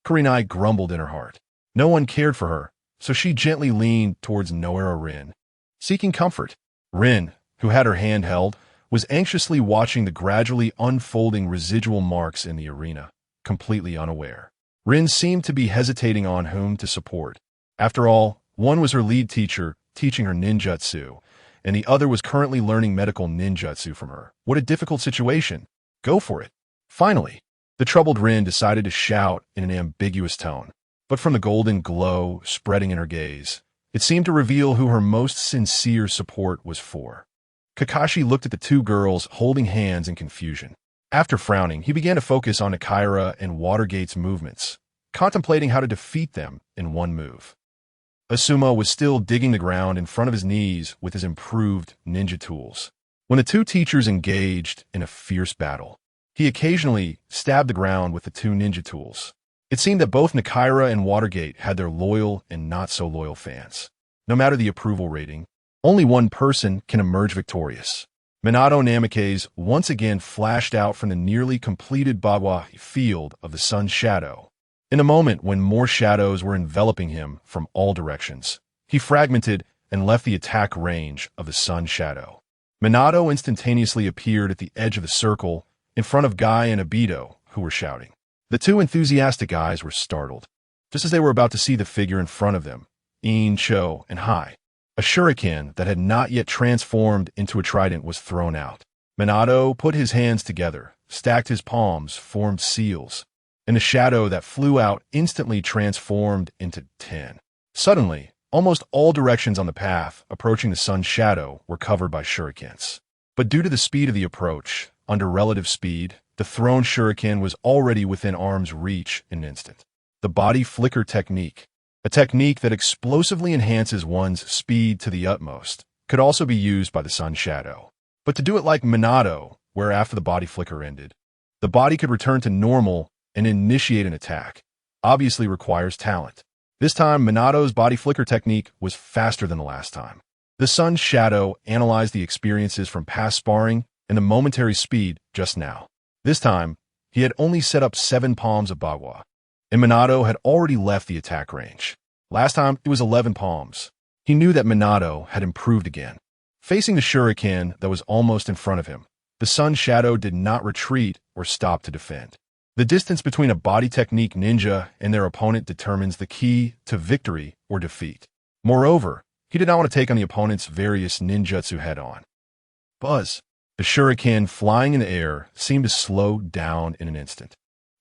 Kurenai grumbled in her heart. No one cared for her, so she gently leaned towards Noera Rin, seeking comfort. Rin, who had her hand held, was anxiously watching the gradually unfolding residual marks in the arena, completely unaware. Rin seemed to be hesitating on whom to support. After all, one was her lead teacher, teaching her ninjutsu, and the other was currently learning medical ninjutsu from her. What a difficult situation. Go for it. Finally, the troubled Rin decided to shout in an ambiguous tone, but from the golden glow spreading in her gaze, it seemed to reveal who her most sincere support was for. Kakashi looked at the two girls holding hands in confusion. After frowning, he began to focus on Akira and Watergate's movements, contemplating how to defeat them in one move. Asuma was still digging the ground in front of his knees with his improved ninja tools. When the two teachers engaged in a fierce battle, he occasionally stabbed the ground with the two ninja tools. It seemed that both Nakira and Watergate had their loyal and not-so-loyal fans. No matter the approval rating, only one person can emerge victorious. Minato Namikaze once again flashed out from the nearly completed Bagua field of the sun's shadow. In a moment when more shadows were enveloping him from all directions, he fragmented and left the attack range of the sun's shadow. Minato instantaneously appeared at the edge of the circle in front of Guy and Obito, who were shouting. The two enthusiastic eyes were startled, just as they were about to see the figure in front of them, In, Cho, and Hai. A shuriken that had not yet transformed into a trident was thrown out. Minato put his hands together, stacked his palms, formed seals, and the shadow that flew out instantly transformed into 10. Suddenly, almost all directions on the path approaching the sun's shadow were covered by shurikens. But due to the speed of the approach, under relative speed, the thrown shuriken was already within arm's reach in an instant. The body flicker technique, a technique that explosively enhances one's speed to the utmost, could also be used by the sun's shadow. But to do it like Minato, where after the body flicker ended, the body could return to normal and initiate an attack, obviously requires talent. This time, Minato's body flicker technique was faster than the last time. The sun's shadow analyzed the experiences from past sparring and the momentary speed just now. This time, he had only set up 7 palms of Bagua, and Minato had already left the attack range. Last time, it was 11 palms. He knew that Minato had improved again. Facing the shuriken that was almost in front of him, the sun's shadow did not retreat or stop to defend. The distance between a body technique ninja and their opponent determines the key to victory or defeat. Moreover, he did not want to take on the opponent's various ninjutsu head-on. Buzz. The shuriken flying in the air seemed to slow down in an instant.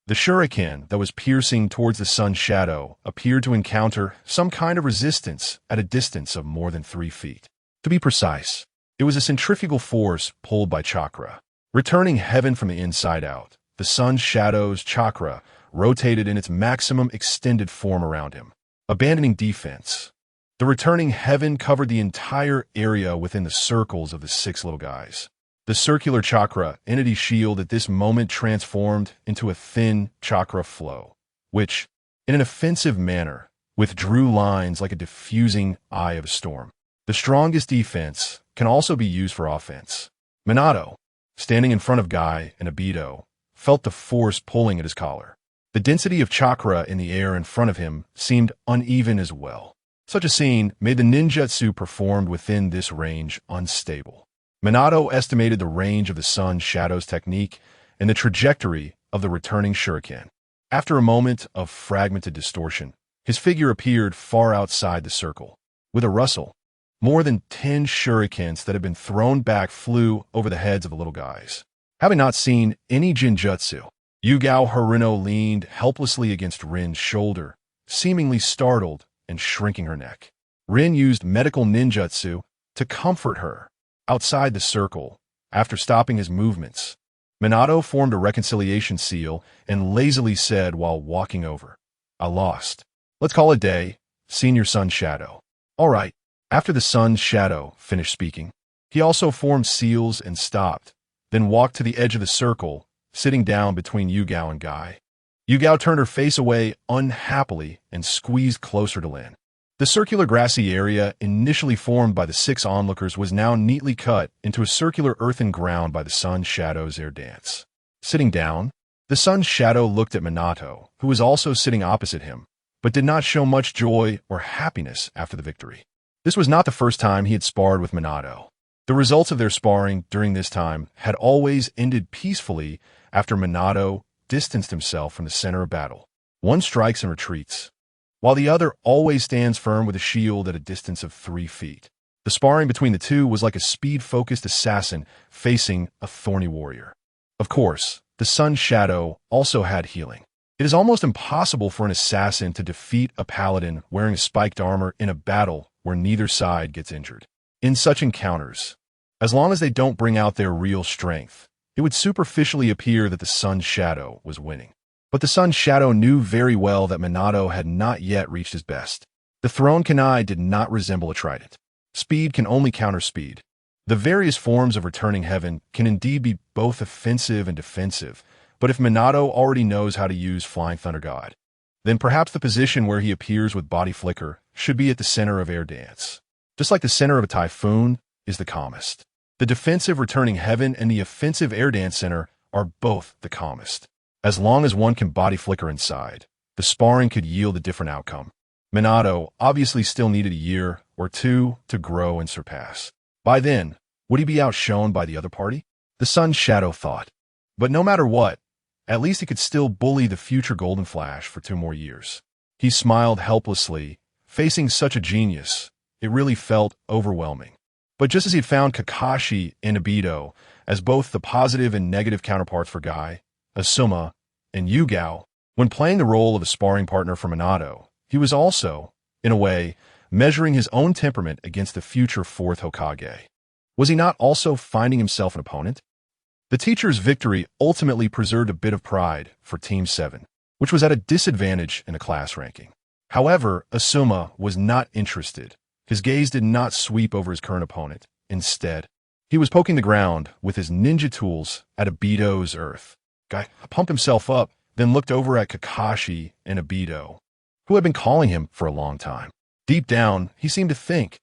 The shuriken that was piercing towards the sun's shadow appeared to encounter some kind of resistance at a distance of more than 3 feet. To be precise, it was a centrifugal force pulled by chakra. Returning heaven from the inside out, the sun's shadow's chakra rotated in its maximum extended form around him, abandoning defense. The returning heaven covered the entire area within the circles of the 6 little guys. The circular chakra entity shield at this moment transformed into a thin chakra flow, which, in an offensive manner, withdrew lines like a diffusing eye of a storm. The strongest defense can also be used for offense. Minato, standing in front of Guy and Obito, felt the force pulling at his collar. The density of chakra in the air in front of him seemed uneven as well. Such a scene made the ninjutsu performed within this range unstable. Minato estimated the range of the sun's shadow's technique and the trajectory of the returning shuriken. After a moment of fragmented distortion, his figure appeared far outside the circle. With a rustle, more than 10 shurikens that had been thrown back flew over the heads of the little guys. Having not seen any jinjutsu, Yugao Harino leaned helplessly against Rin's shoulder, seemingly startled and shrinking her neck. Rin used medical ninjutsu to comfort her. Outside the circle, after stopping his movements, Minato formed a reconciliation seal and lazily said while walking over, "I lost. Let's call it a day, senior sun's shadow." All right. After the sun's shadow finished speaking, he also formed seals and stopped, then walked to the edge of the circle, sitting down between Yugao and Guy. Yugao turned her face away unhappily and squeezed closer to Lin. The circular grassy area initially formed by the 6 onlookers was now neatly cut into a circular earthen ground by the sun's shadow's air dance. Sitting down, the sun's shadow looked at Minato, who was also sitting opposite him, but did not show much joy or happiness after the victory. This was not the first time he had sparred with Minato. The results of their sparring during this time had always ended peacefully after Minato distanced himself from the center of battle. One strikes and retreats, while the other always stands firm with a shield at a distance of 3 feet. The sparring between the two was like a speed-focused assassin facing a thorny warrior. Of course, the sun's shadow also had healing. It is almost impossible for an assassin to defeat a paladin wearing a spiked armor in a battle where neither side gets injured. In such encounters, as long as they don't bring out their real strength, it would superficially appear that the sun's shadow was winning. But the sun's shadow knew very well that Minato had not yet reached his best. The thrown kunai did not resemble a trident. Speed can only counter speed. The various forms of returning heaven can indeed be both offensive and defensive, but if Minato already knows how to use Flying Thunder God, then perhaps the position where he appears with body flicker should be at the center of air dance. Just like the center of a typhoon is the calmest. The defensive returning heaven and the offensive air dance center are both the calmest. As long as one can body flicker inside, the sparring could yield a different outcome. Minato obviously still needed a year or two to grow and surpass. By then, would he be outshone by the other party? The sun's shadow thought. But no matter what, at least he could still bully the future Golden Flash for 2 more years. He smiled helplessly. Facing such a genius, it really felt overwhelming. But just as he had found Kakashi and Obito as both the positive and negative counterparts for Guy, Asuma, and Yugao, when playing the role of a sparring partner for Minato, he was also, in a way, measuring his own temperament against the future 4th Hokage. Was he not also finding himself an opponent? The teacher's victory ultimately preserved a bit of pride for Team 7, which was at a disadvantage in the class ranking. However, Asuma was not interested. His gaze did not sweep over his current opponent. Instead, he was poking the ground with his ninja tools at Obito's earth. Guy pumped himself up, then looked over at Kakashi and Obito, who had been calling him for a long time. Deep down, he seemed to think,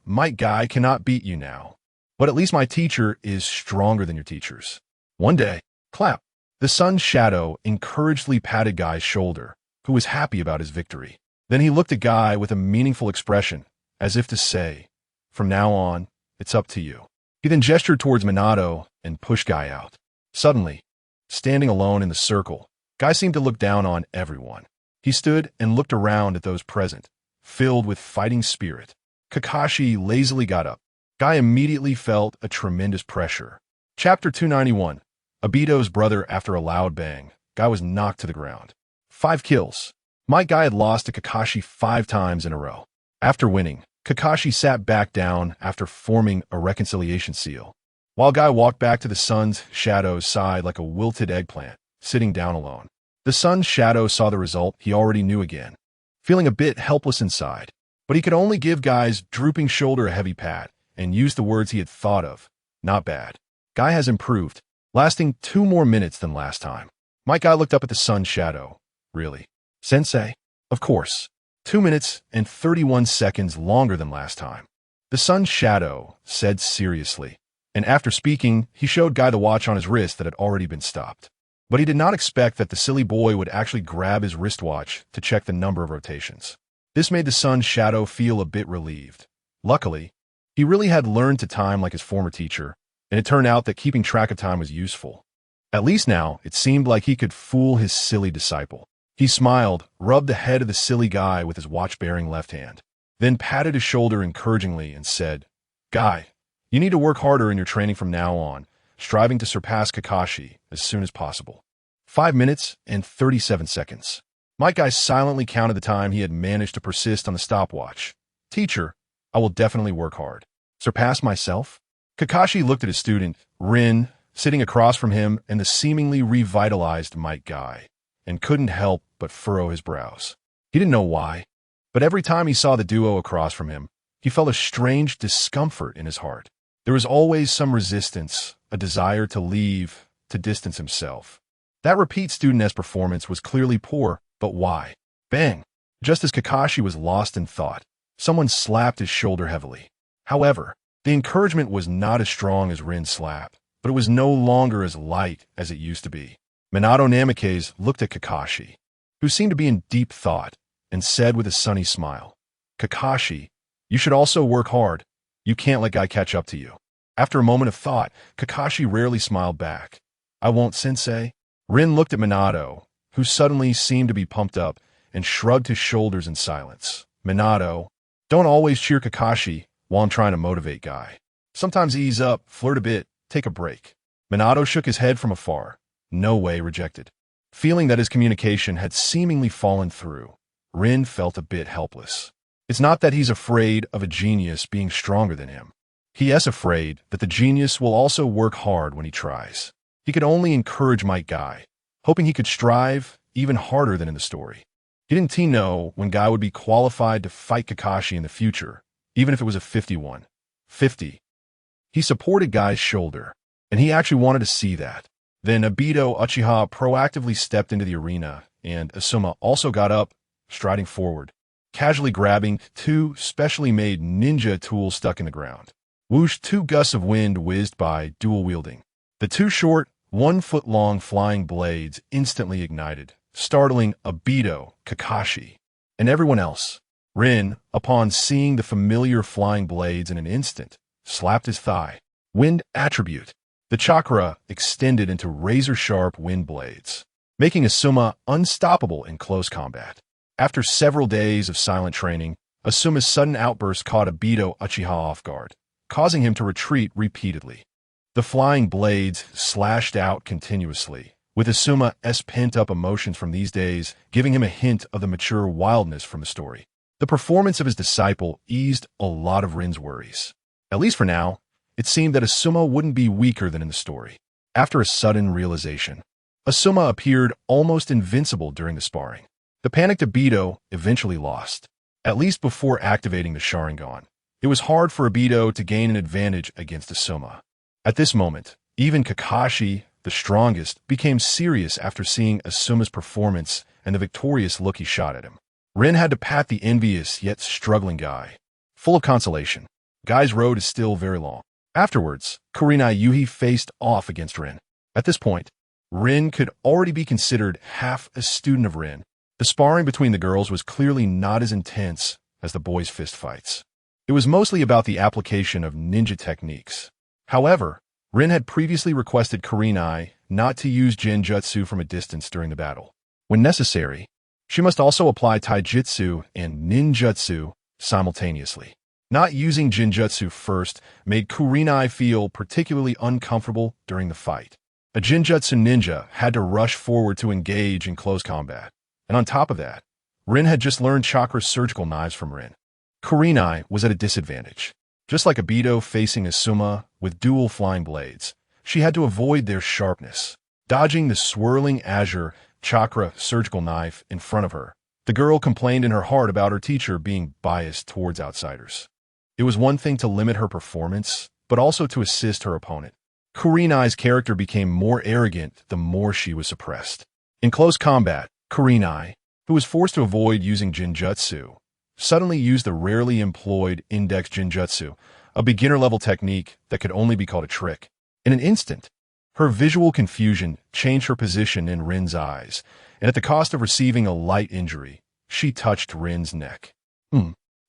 my guy cannot beat you now. But at least my teacher is stronger than your teachers. One day, clap. The sun's shadow encouragedly patted Guy's shoulder, who was happy about his victory. Then he looked at Guy with a meaningful expression, as if to say, from now on, it's up to you. He then gestured towards Minato and pushed Guy out. Suddenly, standing alone in the circle, Guy seemed to look down on everyone. He stood and looked around at those present, filled with fighting spirit. Kakashi lazily got up. Guy immediately felt a tremendous pressure. Chapter 291. Obito's brother after a loud bang. Guy was knocked to the ground. 5 kills. My Guy had lost to Kakashi 5 times in a row. After winning, Kakashi sat back down after forming a reconciliation seal, while Guy walked back to the sun's shadow's side like a wilted eggplant, sitting down alone. The sun's shadow saw the result he already knew again, feeling a bit helpless inside, but he could only give Guy's drooping shoulder a heavy pat and use the words he had thought of. Not bad. Guy has improved, lasting 2 more minutes than last time. My Guy looked up at the sun's shadow. Really? Sensei? Of course. 2 minutes and 31 seconds longer than last time. The sun's shadow said seriously, and after speaking, he showed Guy the watch on his wrist that had already been stopped. But he did not expect that the silly boy would actually grab his wristwatch to check the number of rotations. This made the sun's shadow feel a bit relieved. Luckily, he really had learned to time like his former teacher, and it turned out that keeping track of time was useful. At least now, it seemed like he could fool his silly disciple. He smiled, rubbed the head of the silly Guy with his watch-bearing left hand, then patted his shoulder encouragingly and said, Guy, you need to work harder in your training from now on, striving to surpass Kakashi as soon as possible. 5 minutes and 37 seconds. My Guy silently counted the time he had managed to persist on the stopwatch. Teacher, I will definitely work hard. Surpass myself? Kakashi looked at his student, Rin, sitting across from him and the seemingly revitalized Might Guy, and couldn't help but furrow his brows. He didn't know why, but every time he saw the duo across from him, he felt a strange discomfort in his heart. There was always some resistance, a desire to leave, to distance himself. That repeat student S performance was clearly poor, but why? Bang! Just as Kakashi was lost in thought, someone slapped his shoulder heavily. However, the encouragement was not as strong as Rin's slap, but it was no longer as light as it used to be. Minato Namikaze looked at Kakashi, who seemed to be in deep thought, and said with a sunny smile, Kakashi, you should also work hard. You can't let Guy catch up to you. After a moment of thought, Kakashi rarely smiled back. I won't, sensei. Rin looked at Minato, who suddenly seemed to be pumped up, and shrugged his shoulders in silence. Minato, don't always cheer Kakashi while I'm trying to motivate Guy. Sometimes ease up, flirt a bit, take a break. Minato shook his head from afar. No way rejected. Feeling that his communication had seemingly fallen through, Rin felt a bit helpless. It's not that he's afraid of a genius being stronger than him. He is afraid that the genius will also work hard when he tries. He could only encourage Might Guy, hoping he could strive even harder than in the story. He didn't know when Guy would be qualified to fight Kakashi in the future, even if it was a 51-50. He supported Guy's shoulder, and he actually wanted to see that. Then Obito Uchiha proactively stepped into the arena, and Asuma also got up, striding forward, casually grabbing two specially made ninja tools stuck in the ground. Whoosh, two gusts of wind whizzed by, dual-wielding. The two short, 1-foot-long flying blades instantly ignited, startling Obito, Kakashi, and everyone else. Rin, upon seeing the familiar flying blades in an instant, slapped his thigh. Wind attribute. The chakra extended into razor-sharp wind blades, making Asuma unstoppable in close combat. After several days of silent training, Asuma's sudden outburst caught Obito Uchiha off guard, causing him to retreat repeatedly. The flying blades slashed out continuously, with Asuma's pent-up emotions from these days giving him a hint of the mature wildness from the story. The performance of his disciple eased a lot of Rin's worries. At least for now, it seemed that Asuma wouldn't be weaker than in the story. After a sudden realization, Asuma appeared almost invincible during the sparring. The panicked Obito eventually lost, at least before activating the Sharingan. It was hard for Obito to gain an advantage against Asuma. At this moment, even Kakashi, the strongest, became serious after seeing Asuma's performance and the victorious look he shot at him. Rin had to pat the envious yet struggling Guy. Full of consolation, Guy's road is still very long. Afterwards, Kurenai Yuhi faced off against Rin. At this point, Rin could already be considered half a student of Rin. The sparring between the girls was clearly not as intense as the boys' fistfights. It was mostly about the application of ninja techniques. However, Rin had previously requested Kurenai not to use Genjutsu from a distance during the battle. When necessary, she must also apply Taijutsu and Ninjutsu simultaneously. Not using Genjutsu first made Kurenai feel particularly uncomfortable during the fight. A Genjutsu ninja had to rush forward to engage in close combat. And on top of that, Rin had just learned chakra surgical knives from Rin. Kurenai was at a disadvantage. Just like Obito facing Asuma with dual flying blades, she had to avoid their sharpness. Dodging the swirling azure chakra surgical knife in front of her, the girl complained in her heart about her teacher being biased towards outsiders. It was one thing to limit her performance, but also to assist her opponent. Kurenai's character became more arrogant the more she was suppressed. In close combat, Kurenai, who was forced to avoid using Genjutsu, suddenly used the rarely employed Index Genjutsu, a beginner-level technique that could only be called a trick. In an instant, her visual confusion changed her position in Rin's eyes, and at the cost of receiving a light injury, she touched Rin's neck.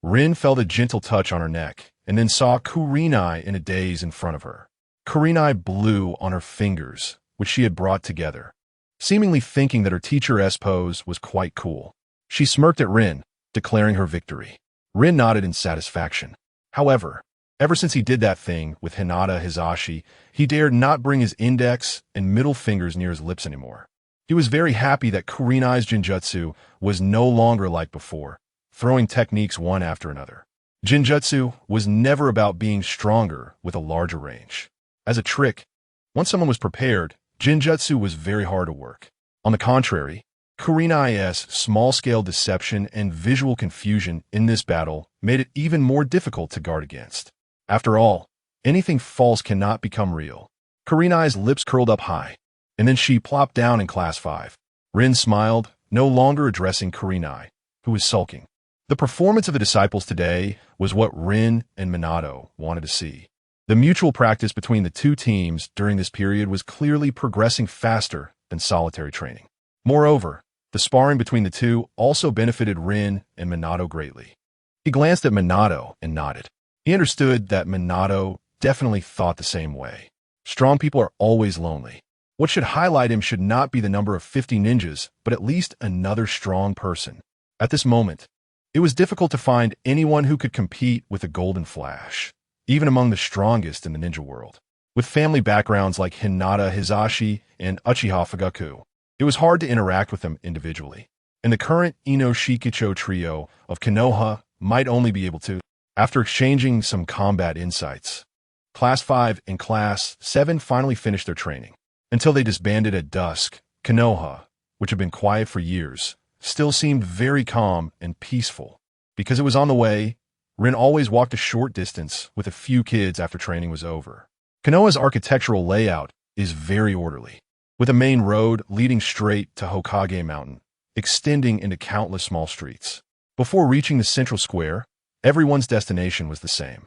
Rin felt a gentle touch on her neck, and then saw Kurenai in a daze in front of her. Kurenai blew on her fingers, which she had brought together, seemingly thinking that her teacher-esque pose was quite cool. She smirked at Rin, declaring her victory. Rin nodded in satisfaction. However, ever since he did that thing with HyugaHizashi, he dared not bring his index and middle fingers near his lips anymore. He was very happy that Kurenai's Genjutsu was no longer like before, throwing techniques one after another. Genjutsu was never about being stronger with a larger range. As a trick, once someone was prepared, Genjutsu was very hard to work. On the contrary, Kurenai's small-scale deception and visual confusion in this battle made it even more difficult to guard against. After all, anything false cannot become real. Kurenai's lips curled up high, and then she plopped down in Class 5. Rin smiled, no longer addressing Kurenai, who was sulking. The performance of the disciples today was what Rin and Minato wanted to see. The mutual practice between the two teams during this period was clearly progressing faster than solitary training. Moreover, the sparring between the two also benefited Rin and Minato greatly. He glanced at Minato and nodded. He understood that Minato definitely thought the same way. Strong people are always lonely. What should highlight him should not be the number of 50 ninjas, but at least another strong person. At this moment, it was difficult to find anyone who could compete with the Golden Flash, even among the strongest in the ninja world. With family backgrounds like HyugaHizashi and Uchiha Fugaku, it was hard to interact with them individually, and the current Ino Shikicho trio of Konoha might only be able to. After exchanging some combat insights, Class 5 and Class 7 finally finished their training. Until they disbanded at dusk, Konoha, which had been quiet for years, still seemed very calm and peaceful. Because it was on the way, Rin always walked a short distance with a few kids after training was over. Konoha's architectural layout is very orderly, with a main road leading straight to Hokage Mountain, extending into countless small streets. Before reaching the central square, everyone's destination was the same.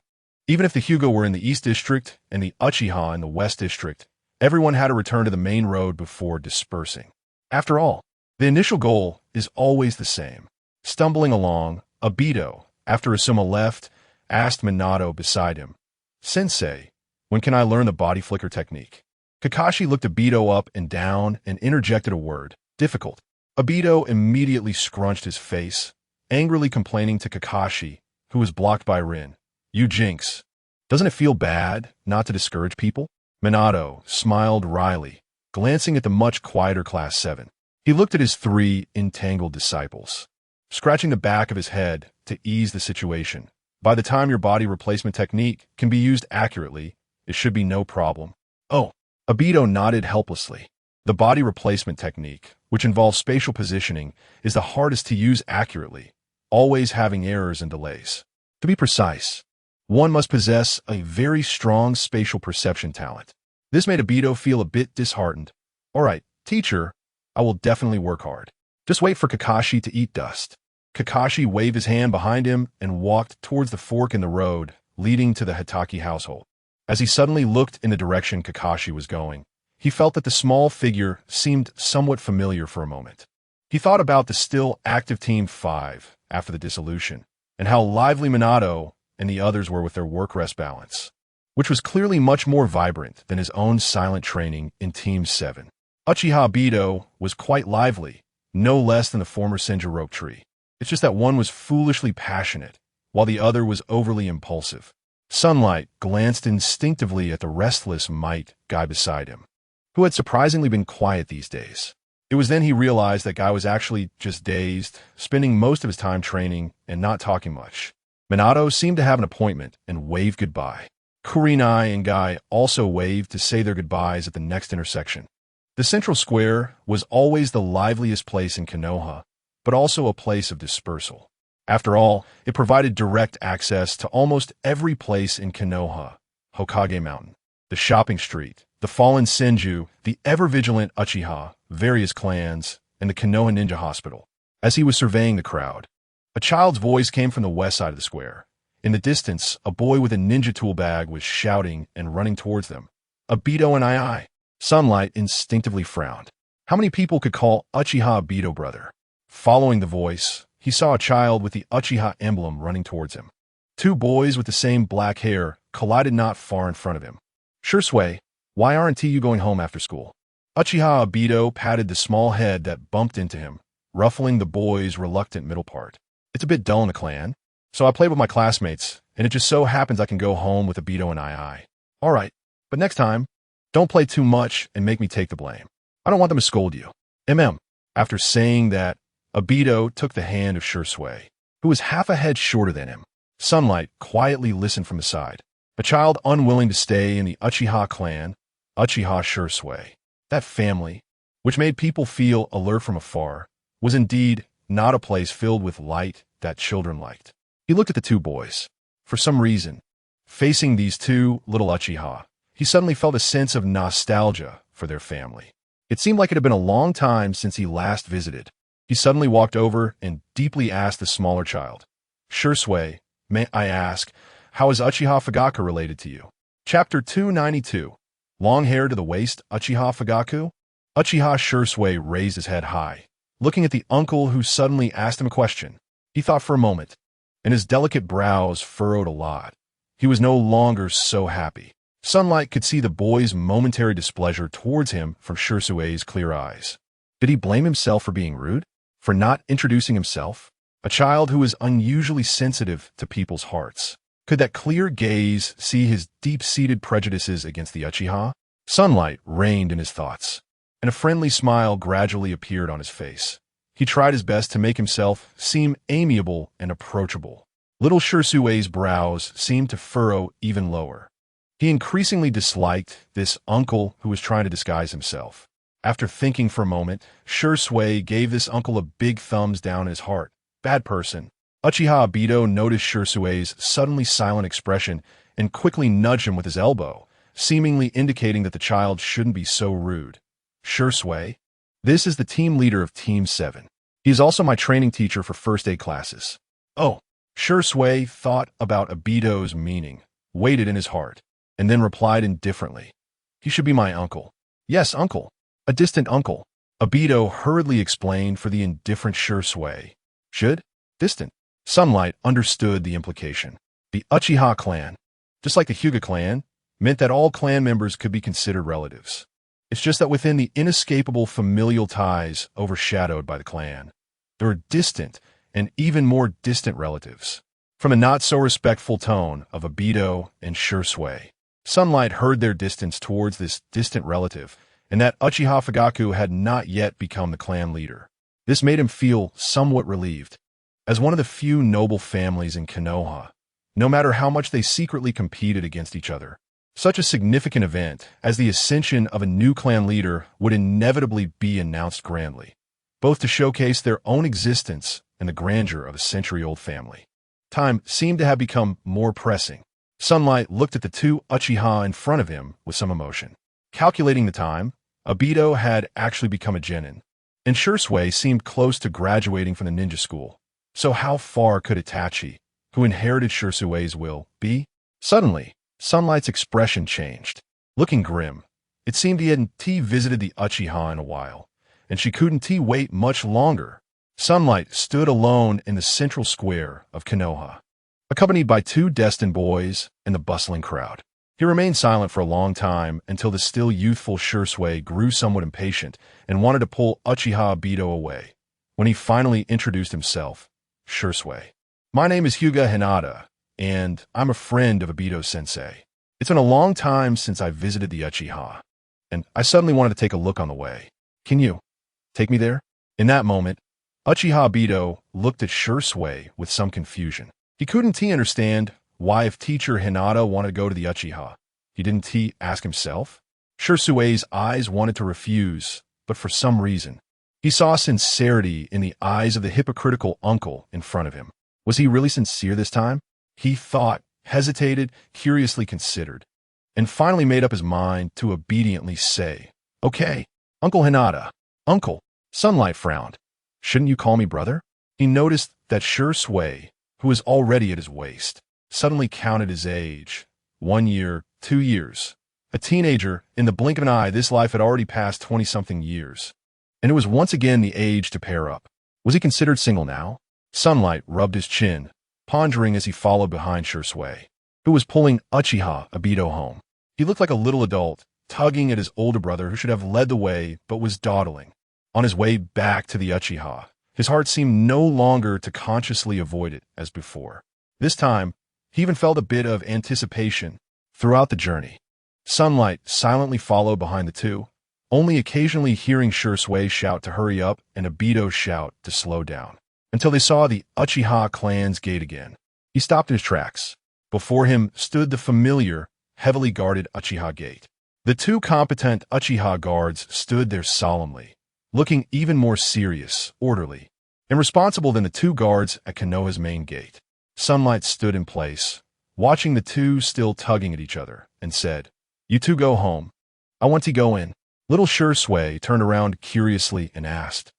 Even if the Hyuga were in the East District and the Uchiha in the West District, everyone had to return to the main road before dispersing. After all, the initial goal is always the same. Stumbling along, Obito, after Asuma left, asked Minato beside him, "Sensei, when can I learn the body flicker technique?" Kakashi looked Obito up and down and interjected a word, "difficult." Obito immediately scrunched his face, angrily complaining to Kakashi, who was blocked by Rin. "You jinx. Doesn't it feel bad not to discourage people?" Minato smiled wryly, glancing at the much quieter Class 7. He looked at his three entangled disciples, scratching the back of his head to ease the situation. "By the time your body replacement technique can be used accurately, it should be no problem." "Oh." Obito nodded helplessly. The body replacement technique, which involves spatial positioning, is the hardest to use accurately, always having errors and delays. To be precise, one must possess a very strong spatial perception talent. This made Obito feel a bit disheartened. "All right, teacher, I will definitely work hard. Just wait for Kakashi to eat dust." Kakashi waved his hand behind him and walked towards the fork in the road leading to the Hitaki household. As he suddenly looked in the direction Kakashi was going, he felt that the small figure seemed somewhat familiar for a moment. He thought about the still active Team 5 after the dissolution, and how lively Minato and the others were with their work-rest balance, which was clearly much more vibrant than his own silent training in Team 7. Uchiha Obito was quite lively, no less than the former Senjuro tree. It's just that one was foolishly passionate, while the other was overly impulsive. Sunlight glanced instinctively at the restless mite guy beside him, who had surprisingly been quiet these days. It was then he realized that guy was actually just dazed, spending most of his time training and not talking much. Minato seemed to have an appointment and waved goodbye. Kurenai and Guy also waved to say their goodbyes at the next intersection. The central square was always the liveliest place in Konoha, but also a place of dispersal. After all, it provided direct access to almost every place in Konoha: Hokage Mountain, the shopping street, the fallen Senju, the ever-vigilant Uchiha, various clans, and the Konoha Ninja Hospital. As he was surveying the crowd, a child's voice came from the west side of the square. In the distance, a boy with a ninja tool bag was shouting and running towards them. "Obito and I." Sunlight instinctively frowned. How many people could call Uchiha Obito brother? Following the voice, he saw a child with the Uchiha emblem running towards him. Two boys with the same black hair collided not far in front of him. "Shursui, why aren't you going home after school?" Uchiha Obito patted the small head that bumped into him, ruffling the boy's reluctant middle part. "It's a bit dull in the clan, so I played with my classmates, and it just so happens I can go home with Obito and I. All right, but next time, don't play too much and make me take the blame. I don't want them to scold you. After saying that, Obito took the hand of Shursui, who was half a head shorter than him. Sunlight quietly listened from the side. A child unwilling to stay in the Uchiha clan, Uchiha Shursui. That family, which made people feel alert from afar, was indeed not a place filled with light that children liked. He looked at the two boys. For some reason, facing these two little Uchiha, he suddenly felt a sense of nostalgia for their family. It seemed like it had been a long time since he last visited. He suddenly walked over and deeply asked the smaller child, "Shursui, may I ask, how is Uchiha Fugaku related to you?" Chapter 292. Long hair to the waist, Uchiha Fugaku? Uchiha Shursui raised his head high, looking at the uncle who suddenly asked him a question. He thought for a moment, and his delicate brows furrowed a lot. He was no longer so happy. Sunlight could see the boy's momentary displeasure towards him from Shursui's clear eyes. Did he blame himself for being rude? For not introducing himself? A child who was unusually sensitive to people's hearts. Could that clear gaze see his deep-seated prejudices against the Uchiha? Sunlight reigned in his thoughts, and a friendly smile gradually appeared on his face. He tried his best to make himself seem amiable and approachable. Little Shursui's brows seemed to furrow even lower. He increasingly disliked this uncle who was trying to disguise himself. After thinking for a moment, Shui gave this uncle a big thumbs down in his heart. Bad person. Uchiha Obito noticed Shui's suddenly silent expression and quickly nudged him with his elbow, seemingly indicating that the child shouldn't be so rude. Shui, this is the team leader of Team 7. He is also my training teacher for first aid classes. Oh, Shui thought about Obito's meaning, waited in his heart, and then replied indifferently. He should be my uncle. Yes, uncle. A distant uncle. Obito hurriedly explained for the indifferent Shui. Should? Distant. Sunlight understood the implication. The Uchiha clan, just like the Hyuga clan, meant that all clan members could be considered relatives. It's just that within the inescapable familial ties overshadowed by the clan, there are distant and even more distant relatives. From a not-so-respectful tone of Obito and Shui, Sunlight heard their distance towards this distant relative, and that Uchiha Fugaku had not yet become the clan leader. This made him feel somewhat relieved. As one of the few noble families in Konoha, no matter how much they secretly competed against each other, such a significant event as the ascension of a new clan leader would inevitably be announced grandly, both to showcase their own existence and the grandeur of a century-old family. Time seemed to have become more pressing. Sunlight looked at the two Uchiha in front of him with some emotion. Calculating the time, Obito had actually become a genin, and Shui seemed close to graduating from the ninja school. So how far could Itachi, who inherited Shui's will, be? Suddenly, Sunlight's expression changed. Looking grim, it seemed he hadn't visited the Uchiha in a while, and she couldn't wait much longer. Sunlight stood alone in the central square of Konoha, accompanied by two destined boys and the bustling crowd. He remained silent for a long time until the still youthful Shui grew somewhat impatient and wanted to pull Uchiha Obito away. When he finally introduced himself, Shui. My name is HyugaHizashi, and I'm a friend of Obito-sensei. It's been a long time since I visited the Uchiha, and I suddenly wanted to take a look on the way. Can you take me there? In that moment, Uchiha Obito looked at Shui with some confusion. He couldn't understand why if teacher Hinata wanted to go to the Uchiha, he didn't ask himself? Shui's eyes wanted to refuse, but for some reason, he saw sincerity in the eyes of the hypocritical uncle in front of him. Was he really sincere this time? He thought, hesitated, curiously considered, and finally made up his mind to obediently say, Okay, Uncle Hinata. Uncle. Sunlight frowned. Shouldn't you call me brother? He noticed that Shui, who was already at his waist, suddenly counted his age. 1 year, 2 years. A teenager, in the blink of an eye, this life had already passed 20-something years. And it was once again the age to pair up. Was he considered single now? Sunlight rubbed his chin, pondering as he followed behind Shui, who was pulling Uchiha Obito home. He looked like a little adult, tugging at his older brother who should have led the way but was dawdling. On his way back to the Uchiha, his heart seemed no longer to consciously avoid it as before. This time, he even felt a bit of anticipation throughout the journey. Sunlight silently followed behind the two, only occasionally hearing Shui shout to hurry up and Obito shout to slow down, until they saw the Uchiha clan's gate again. He stopped in his tracks. Before him stood the familiar, heavily guarded Uchiha gate. The two competent Uchiha guards stood there solemnly, looking even more serious, orderly, and responsible than the two guards at Konoha's main gate. Sunlight stood in place, watching the two still tugging at each other, and said, You two go home. I want to go in. Little Shui turned around curiously and asked,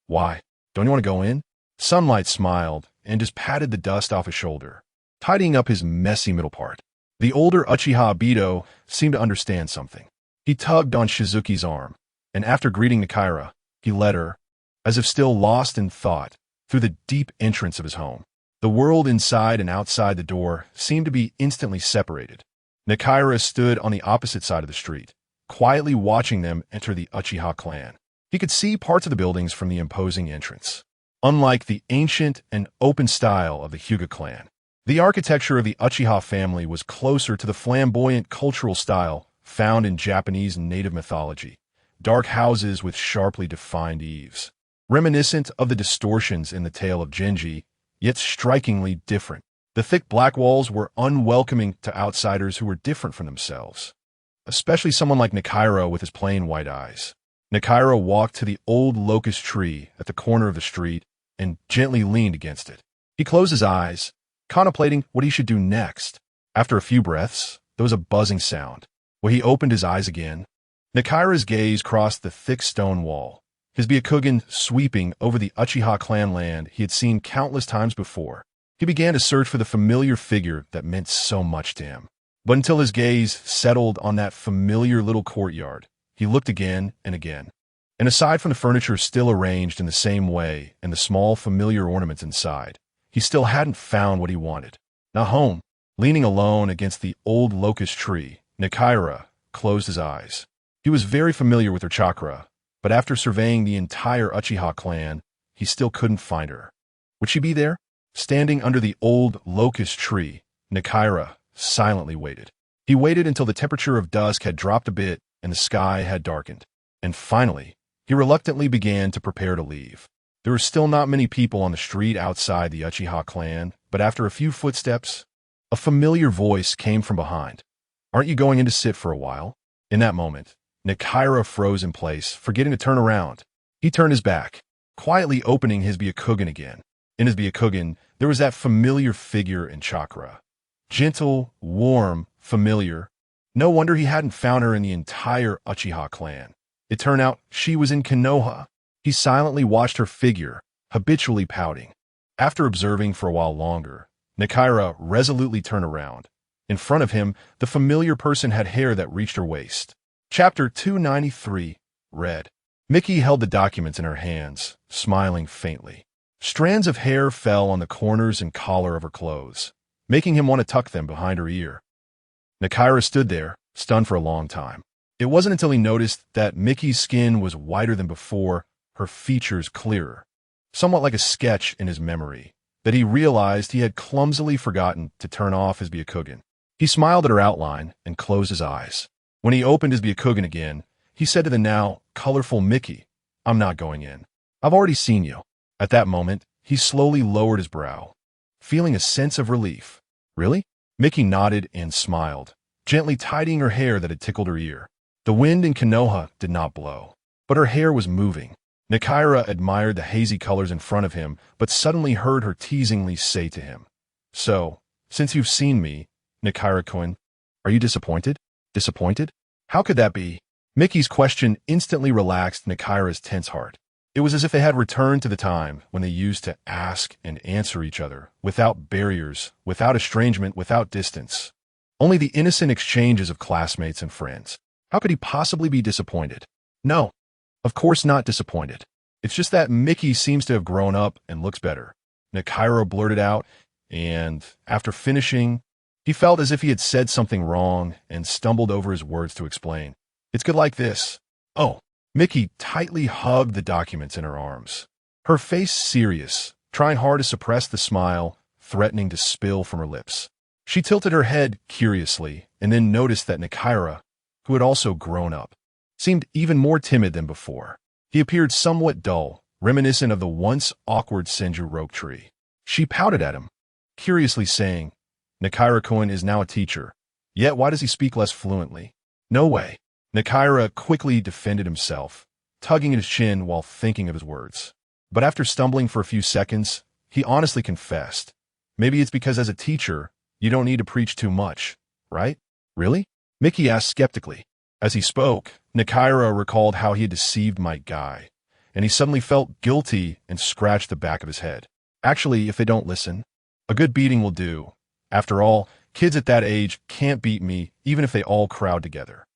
Why? Don't you want to go in? Sunlight smiled and just patted the dust off his shoulder, tidying up his messy middle part. The older Uchiha Obito seemed to understand something. He tugged on Shizuki's arm, and after greeting Nakaira, he led her, as if still lost in thought, through the deep entrance of his home. The world inside and outside the door seemed to be instantly separated. Nakaira stood on the opposite side of the street, quietly watching them enter the Uchiha clan. He could see parts of the buildings from the imposing entrance. Unlike the ancient and open style of the Hyuga clan, the architecture of the Uchiha family was closer to the flamboyant cultural style found in Japanese native mythology. Dark houses with sharply defined eaves, reminiscent of the distortions in the tale of Genji, yet strikingly different. The thick black walls were unwelcoming to outsiders who were different from themselves, especially someone like Nikaira with his plain white eyes. Nikaira walked to the old locust tree at the corner of the street and gently leaned against it. He closed his eyes, contemplating what he should do next. After a few breaths, there was a buzzing sound. When he opened his eyes again, Nikaira's gaze crossed the thick stone wall, his Byakugan sweeping over the Uchiha clan land he had seen countless times before. He began to search for the familiar figure that meant so much to him. But until his gaze settled on that familiar little courtyard, he looked again and again. And aside from the furniture still arranged in the same way and the small familiar ornaments inside, he still hadn't found what he wanted. Now home, leaning alone against the old locust tree, Nikaira closed his eyes. He was very familiar with her chakra, but after surveying the entire Uchiha clan, he still couldn't find her. Would she be there? Standing under the old locust tree, Nikaira silently waited. He waited until the temperature of dusk had dropped a bit and the sky had darkened. And finally, he reluctantly began to prepare to leave. There were still not many people on the street outside the Uchiha clan, but after a few footsteps, a familiar voice came from behind. "Aren't you going in to sit for a while?" In that moment, Nikaira froze in place, forgetting to turn around. He turned his back, quietly opening his Byakugan again. In his Byakugan, there was that familiar figure in chakra. Gentle, warm, familiar. No wonder he hadn't found her in the entire Uchiha clan. It turned out she was in Konoha. He silently watched her figure, habitually pouting. After observing for a while longer, Nikaira resolutely turned around. In front of him, the familiar person had hair that reached her waist. Chapter 293, Red. Miki held the documents in her hands, smiling faintly. Strands of hair fell on the corners and collar of her clothes, making him want to tuck them behind her ear. Nikaira stood there, stunned for a long time. It wasn't until he noticed that Miki's skin was whiter than before, her features clearer, somewhat like a sketch in his memory, that he realized he had clumsily forgotten to turn off his Byakugan. He smiled at her outline and closed his eyes. When he opened his Byakugan again, he said to the now colorful Miki, "I'm not going in. I've already seen you." At that moment, he slowly lowered his brow, feeling a sense of relief. "Really?" Miki nodded and smiled, gently tidying her hair that had tickled her ear. The wind in Konoha did not blow, but her hair was moving. Nikaira admired the hazy colors in front of him, but suddenly heard her teasingly say to him, "So, since you've seen me, Nikaira-kun, are you disappointed?" "Disappointed? How could that be?" Miki's question instantly relaxed Nikaira's tense heart. It was as if they had returned to the time when they used to ask and answer each other, without barriers, without estrangement, without distance. Only the innocent exchanges of classmates and friends. How could he possibly be disappointed? No, of course not disappointed. It's just that Miki seems to have grown up and looks better. Nikaira blurted out, and after finishing, he felt as if he had said something wrong and stumbled over his words to explain. "It's good like this." "Oh." Miki tightly hugged the documents in her arms, her face serious, trying hard to suppress the smile, threatening to spill from her lips. She tilted her head curiously and then noticed that Nikaira, who had also grown up, seemed even more timid than before. He appeared somewhat dull, reminiscent of the once awkward Senju Roke tree. She pouted at him, curiously saying, "Nikaira-kun is now a teacher, yet why does he speak less fluently?" "No way." Nikaira quickly defended himself, tugging at his chin while thinking of his words. But after stumbling for a few seconds, he honestly confessed, "Maybe it's because as a teacher, you don't need to preach too much, right?" "Really?" Miki asked skeptically. As he spoke, Nikaira recalled how he had deceived Might Guy, and he suddenly felt guilty and scratched the back of his head. "Actually, if they don't listen, a good beating will do. After all, kids at that age can't beat me even if they all crowd together."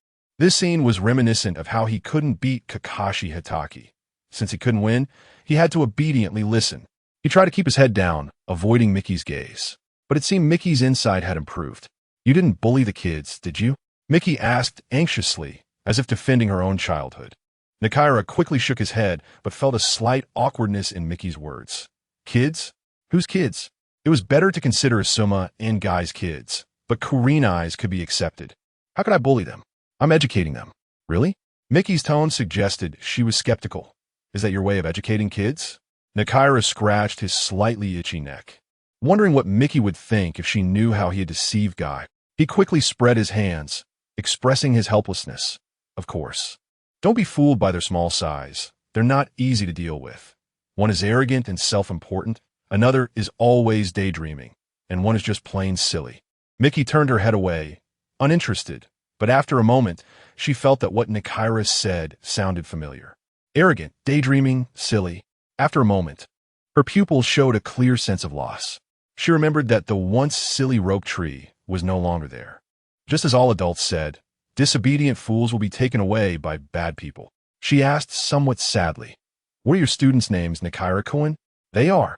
This scene was reminiscent of how he couldn't beat Kakashi Hitaki. Since he couldn't win, he had to obediently listen. He tried to keep his head down, avoiding Miki's gaze. But it seemed Miki's insight had improved. "You didn't bully the kids, did you?" Miki asked anxiously, as if defending her own childhood. Nikaira quickly shook his head, but felt a slight awkwardness in Miki's words. "Kids? Whose kids?" It was better to consider Asuma and Guy's kids, but Kurenai's could be accepted. "How could I bully them? I'm educating them." "Really?" Miki's tone suggested she was skeptical. "Is that your way of educating kids?" Nikaira scratched his slightly itchy neck. Wondering what Mickey would think if she knew how he had deceived Guy, he quickly spread his hands, expressing his helplessness. Of course. Don't be fooled by their small size. They're not easy to deal with. One is arrogant and self-important, another is always daydreaming, and one is just plain silly. Mickey turned her head away, uninterested, but after a moment, she felt that what Nikaira said sounded familiar. Arrogant, daydreaming, silly. After a moment, her pupils showed a clear sense of loss. She remembered that the once silly rope tree was no longer there. Just as all adults said, disobedient fools will be taken away by bad people. She asked somewhat sadly, "What are your students' names, Nikaira-kun?" "They are."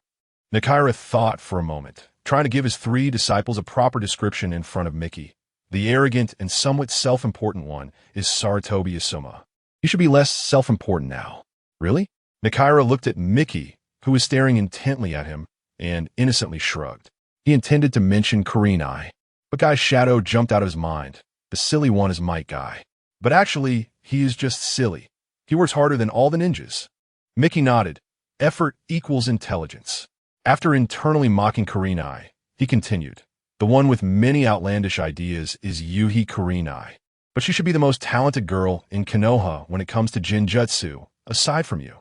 Nikaira thought for a moment, trying to give his 3 disciples a proper description in front of Mickey. The arrogant and somewhat self-important one is Saratobi Isuma. You should be less self-important now. Really? Nikaira looked at Mickey, who was staring intently at him, and innocently shrugged. He intended to mention Kurenai, but Guy's shadow jumped out of his mind. The silly one is Might Guy. But actually, he is just silly. He works harder than all the ninjas. Mickey nodded. Effort equals intelligence. After internally mocking Kurenai, he continued. The one with many outlandish ideas is Yuhi Kurenai. But she should be the most talented girl in Konoha when it comes to Jinjutsu, aside from you.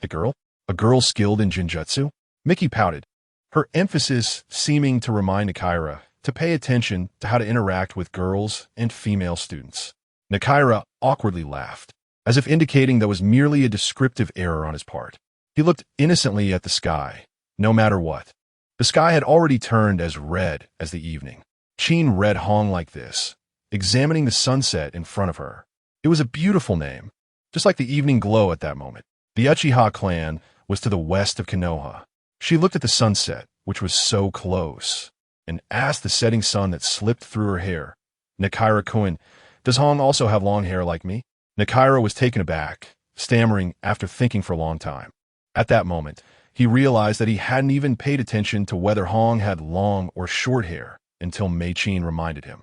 A girl? A girl skilled in Jinjutsu? Mickey pouted, her emphasis seeming to remind Nikaira to pay attention to how to interact with girls and female students. Nikaira awkwardly laughed, as if indicating that was merely a descriptive error on his part. He looked innocently at the sky, no matter what. The sky had already turned as red as the evening. Chin read Hong like this, examining the sunset in front of her. It was a beautiful name, just like the evening glow at that moment. The Uchiha clan was to the west of Konoha. She looked at the sunset, which was so close, and asked the setting sun that slipped through her hair, "Nikaira-kun, does Hong also have long hair like me?" Nikaira was taken aback, stammering after thinking for a long time. At that moment, he realized that he hadn't even paid attention to whether Hong had long or short hair until Mei-chin reminded him.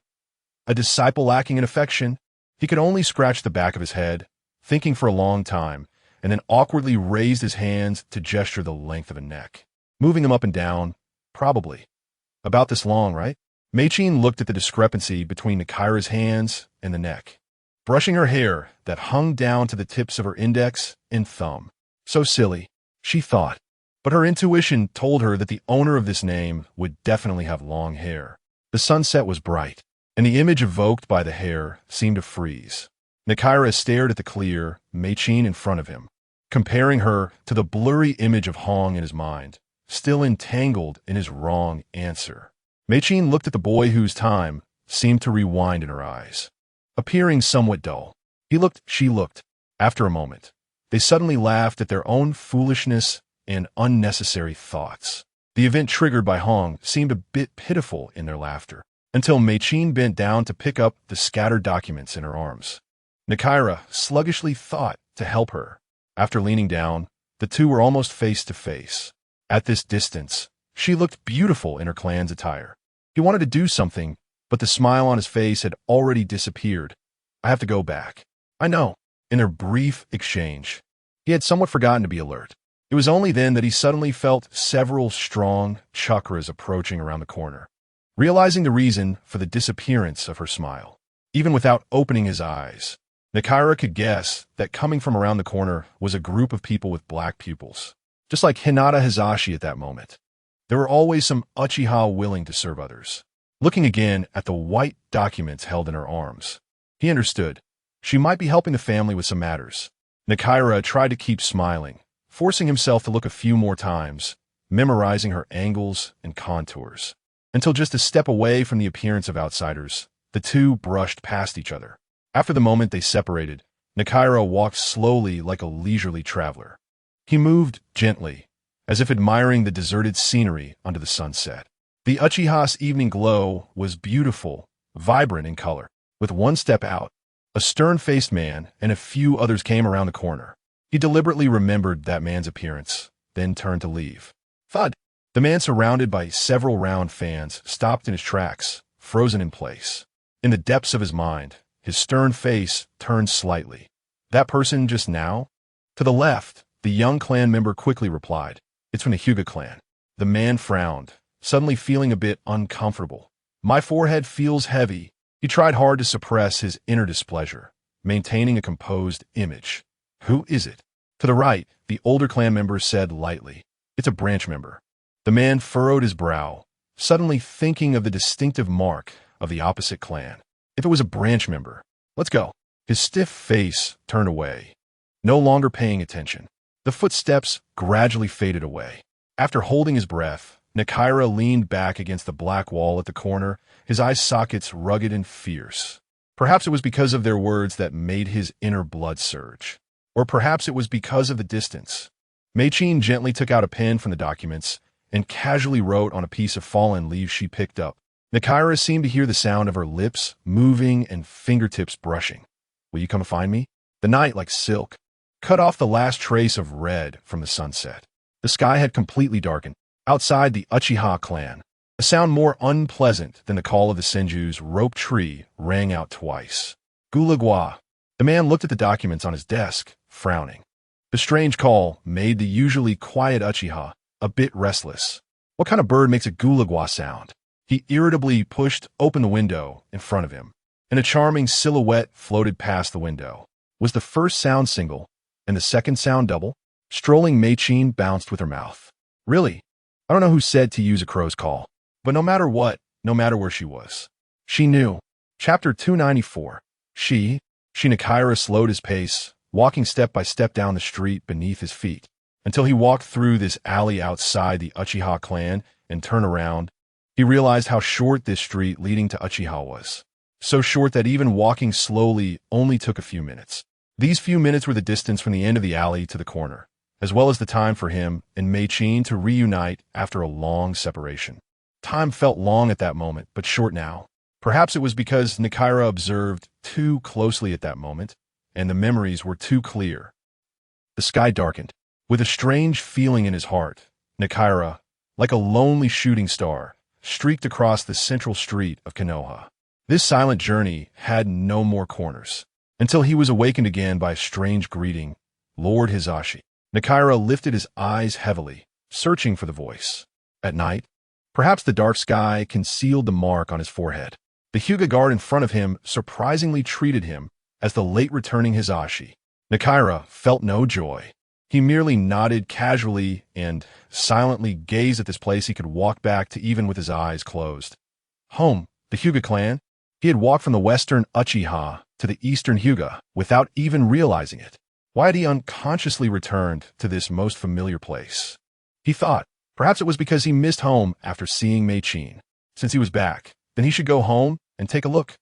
A disciple lacking in affection, he could only scratch the back of his head, thinking for a long time, and then awkwardly raised his hands to gesture the length of a neck. Moving them up and down, probably. About this long, right? Mei-chin looked at the discrepancy between Nikaira's hands and the neck, brushing her hair that hung down to the tips of her index and thumb. So silly, she thought. But her intuition told her that the owner of this name would definitely have long hair. The sunset was bright, and the image evoked by the hair seemed to freeze. Nikaira stared at the clear Mei-chin in front of him, comparing her to the blurry image of Hong in his mind, still entangled in his wrong answer. Mei-chin looked at the boy whose time seemed to rewind in her eyes, appearing somewhat dull. He looked, she looked. After a moment, they suddenly laughed at their own foolishness and unnecessary thoughts. The event triggered by Hong seemed a bit pitiful in their laughter, until Mei-chin bent down to pick up the scattered documents in her arms. Nikaira sluggishly thought to help her. After leaning down, the two were almost face to face. At this distance, she looked beautiful in her clan's attire. He wanted to do something, but the smile on his face had already disappeared. "I have to go back." "I know." In their brief exchange, he had somewhat forgotten to be alert. It was only then that he suddenly felt several strong chakras approaching around the corner. Realizing the reason for the disappearance of her smile, even without opening his eyes, Nikaira could guess that coming from around the corner was a group of people with black pupils. Just like HyugaHizashi at that moment, there were always some Uchiha willing to serve others. Looking again at the white documents held in her arms, he understood. She might be helping the family with some matters. Nikaira tried to keep smiling, forcing himself to look a few more times, memorizing her angles and contours. Until just a step away from the appearance of outsiders, the two brushed past each other. After the moment they separated, Nikaira walked slowly like a leisurely traveler. He moved gently, as if admiring the deserted scenery under the sunset. The Uchiha's evening glow was beautiful, vibrant in color. With one step out, a stern-faced man and a few others came around the corner. He deliberately remembered that man's appearance, then turned to leave. Thud! The man, surrounded by several round fans, stopped in his tracks, frozen in place. In the depths of his mind, his stern face turned slightly. "That person just now?" To the left, the young clan member quickly replied, "It's from the Hyuga clan." The man frowned, suddenly feeling a bit uncomfortable. My forehead feels heavy. He tried hard to suppress his inner displeasure, maintaining a composed image. Who is it? To the right, the older clan member said lightly. It's a branch member. The man furrowed his brow, suddenly thinking of the distinctive mark of the opposite clan. If it was a branch member, let's go. His stiff face turned away, no longer paying attention. The footsteps gradually faded away. After holding his breath, Nakira leaned back against the black wall at the corner, his eye sockets rugged and fierce. Perhaps it was because of their words that made his inner blood surge. Or perhaps it was because of the distance. Mei-chin gently took out a pen from the documents and casually wrote on a piece of fallen leaves she picked up. Nakira seemed to hear the sound of her lips moving and fingertips brushing. Will you come find me? The night, like silk, cut off the last trace of red from the sunset. The sky had completely darkened. Outside the Uchiha clan, a sound more unpleasant than the call of the Senju's rope tree rang out twice. Gulagwa. The man looked at the documents on his desk, frowning. The strange call made the usually quiet Uchiha a bit restless. What kind of bird makes a gulagwa sound? He irritably pushed open the window in front of him, and a charming silhouette floated past the window. Was the first sound single, and the second sound double? Strolling Mei-chin bounced with her mouth. Really? I don't know who said to use a crow's call, but no matter what, no matter where she was, she knew. Chapter 294. Nakira slowed his pace, walking step by step down the street beneath his feet, until he walked through this alley outside the Uchiha clan and turned around. He realized how short this street leading to Uchiha was. So short that even walking slowly only took a few minutes. These few minutes were the distance from the end of the alley to the corner, as well as the time for him and Mei-chin to reunite after a long separation. Time felt long at that moment, but short now. Perhaps it was because Nakira observed too closely at that moment, and the memories were too clear. The sky darkened. With a strange feeling in his heart, Nakira, like a lonely shooting star, streaked across the central street of Konoha. This silent journey had no more corners, until he was awakened again by a strange greeting. Lord Hizashi. Nakira lifted his eyes heavily, searching for the voice. At night, perhaps the dark sky concealed the mark on his forehead. The Hyuga guard in front of him surprisingly treated him as the late-returning Hizashi. Nakira felt no joy. He merely nodded casually and silently gazed at this place he could walk back to even with his eyes closed. Home, the Hyuga clan. He had walked from the western Uchiha to the eastern Hyuga without even realizing it. Why had he unconsciously returned to this most familiar place? He thought, perhaps it was because he missed home after seeing Mei-chin. Since he was back, then he should go home and take a look.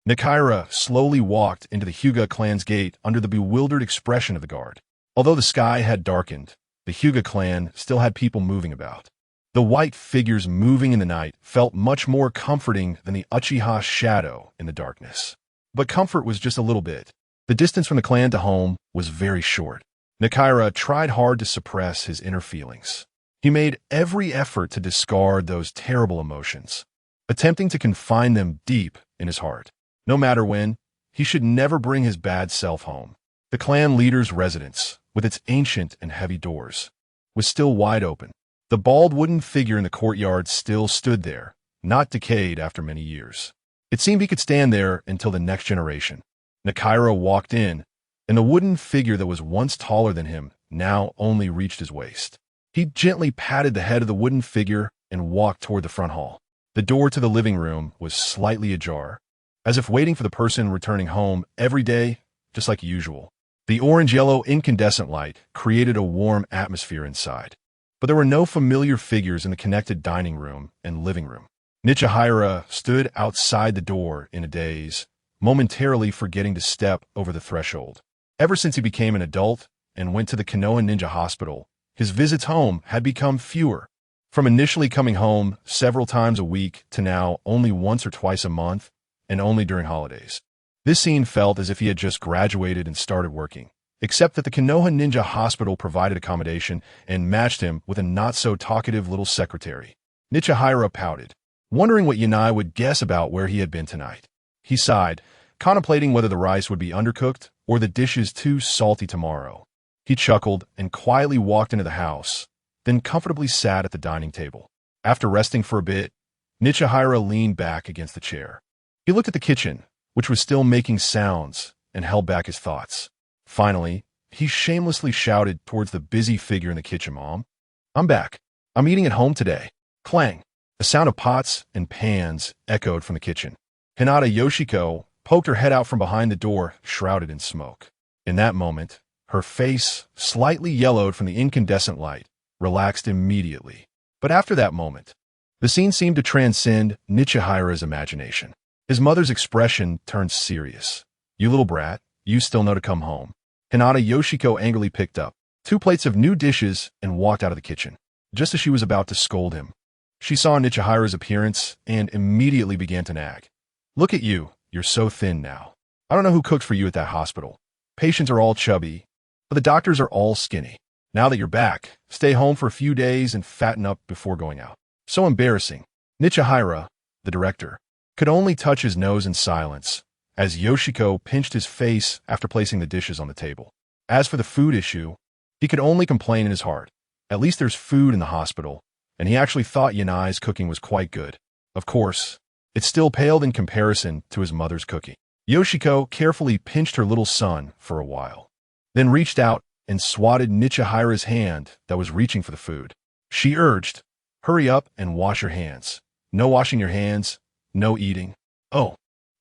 Nakira slowly walked into the Hyuga clan's gate under the bewildered expression of the guard. Although the sky had darkened, the Hyuga clan still had people moving about. The white figures moving in the night felt much more comforting than the Uchiha shadow in the darkness. But comfort was just a little bit. The distance from the clan to home was very short. Nakira tried hard to suppress his inner feelings. He made every effort to discard those terrible emotions, attempting to confine them deep in his heart. No matter when, he should never bring his bad self home. The clan leader's residence, with its ancient and heavy doors, was still wide open. The bald wooden figure in the courtyard still stood there, not decayed after many years. It seemed he could stand there until the next generation. Nakira walked in, and the wooden figure that was once taller than him now only reached his waist. He gently patted the head of the wooden figure and walked toward the front hall. The door to the living room was slightly ajar, as if waiting for the person returning home every day, just like usual. The orange-yellow incandescent light created a warm atmosphere inside. But there were no familiar figures in the connected dining room and living room. Nichihira stood outside the door in a daze, momentarily forgetting to step over the threshold. Ever since he became an adult and went to the Konoha Ninja Hospital, his visits home had become fewer. From initially coming home several times a week to now only once or twice a month, and only during holidays. This scene felt as if he had just graduated and started working, except that the Konoha Ninja Hospital provided accommodation and matched him with a not-so-talkative little secretary. Nichihira pouted, wondering what Yanai would guess about where he had been tonight. He sighed, contemplating whether the rice would be undercooked or the dishes too salty tomorrow. He chuckled and quietly walked into the house, then comfortably sat at the dining table. After resting for a bit, Nichihara leaned back against the chair. He looked at the kitchen, which was still making sounds, and held back his thoughts. Finally, he shamelessly shouted towards the busy figure in the kitchen, "Mom, I'm back. I'm eating at home today." Clang! The sound of pots and pans echoed from the kitchen. Hinata Yoshiko poked her head out from behind the door, shrouded in smoke. In that moment, her face, slightly yellowed from the incandescent light, relaxed immediately. But after that moment, the scene seemed to transcend Nichihara's imagination. His mother's expression turned serious. "You little brat, you still know to come home." Hinata Yoshiko angrily picked up 2 plates of new dishes and walked out of the kitchen. Just as she was about to scold him, she saw Nichihara's appearance and immediately began to nag. "Look at you, you're so thin now. I don't know who cooked for you at that hospital. Patients are all chubby, but the doctors are all skinny. Now that you're back, stay home for a few days and fatten up before going out." So embarrassing. Nichihara, the director, could only touch his nose in silence as Yoshiko pinched his face after placing the dishes on the table. As for the food issue, he could only complain in his heart. At least there's food in the hospital, and he actually thought Yanai's cooking was quite good. Of course, it still paled in comparison to his mother's cooking. Yoshiko carefully pinched her little son for a while, then reached out and swatted Nichihara's hand that was reaching for the food. She urged, "Hurry up and wash your hands. No washing your hands, no eating." "Oh."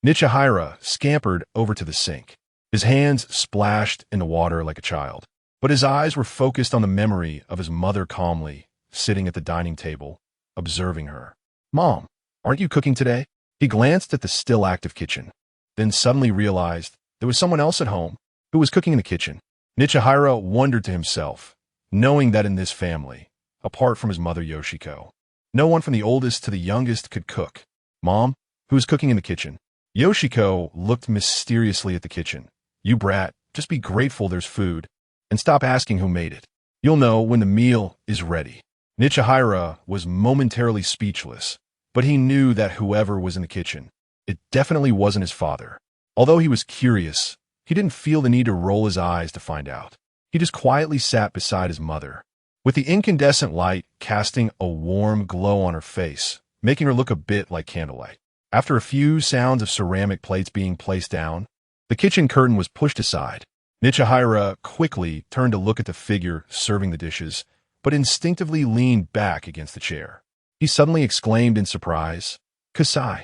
Nichihara scampered over to the sink. His hands splashed in the water like a child, but his eyes were focused on the memory of his mother calmly sitting at the dining table, observing her. "Mom, aren't you cooking today?" He glanced at the still active kitchen, then suddenly realized there was someone else at home who was cooking in the kitchen. Nichihara wondered to himself, knowing that in this family, apart from his mother Yoshiko, no one from the oldest to the youngest could cook. "Mom, who's cooking in the kitchen?" Yoshiko looked mysteriously at the kitchen. "You brat, just be grateful there's food, and stop asking who made it. You'll know when the meal is ready." Nichihara was momentarily speechless, but he knew that whoever was in the kitchen, it definitely wasn't his father. Although he was curious, he didn't feel the need to roll his eyes to find out. He just quietly sat beside his mother, with the incandescent light casting a warm glow on her face, making her look a bit like candlelight. After a few sounds of ceramic plates being placed down, the kitchen curtain was pushed aside. Nichihara quickly turned to look at the figure serving the dishes, but instinctively leaned back against the chair. He suddenly exclaimed in surprise, "Kasai,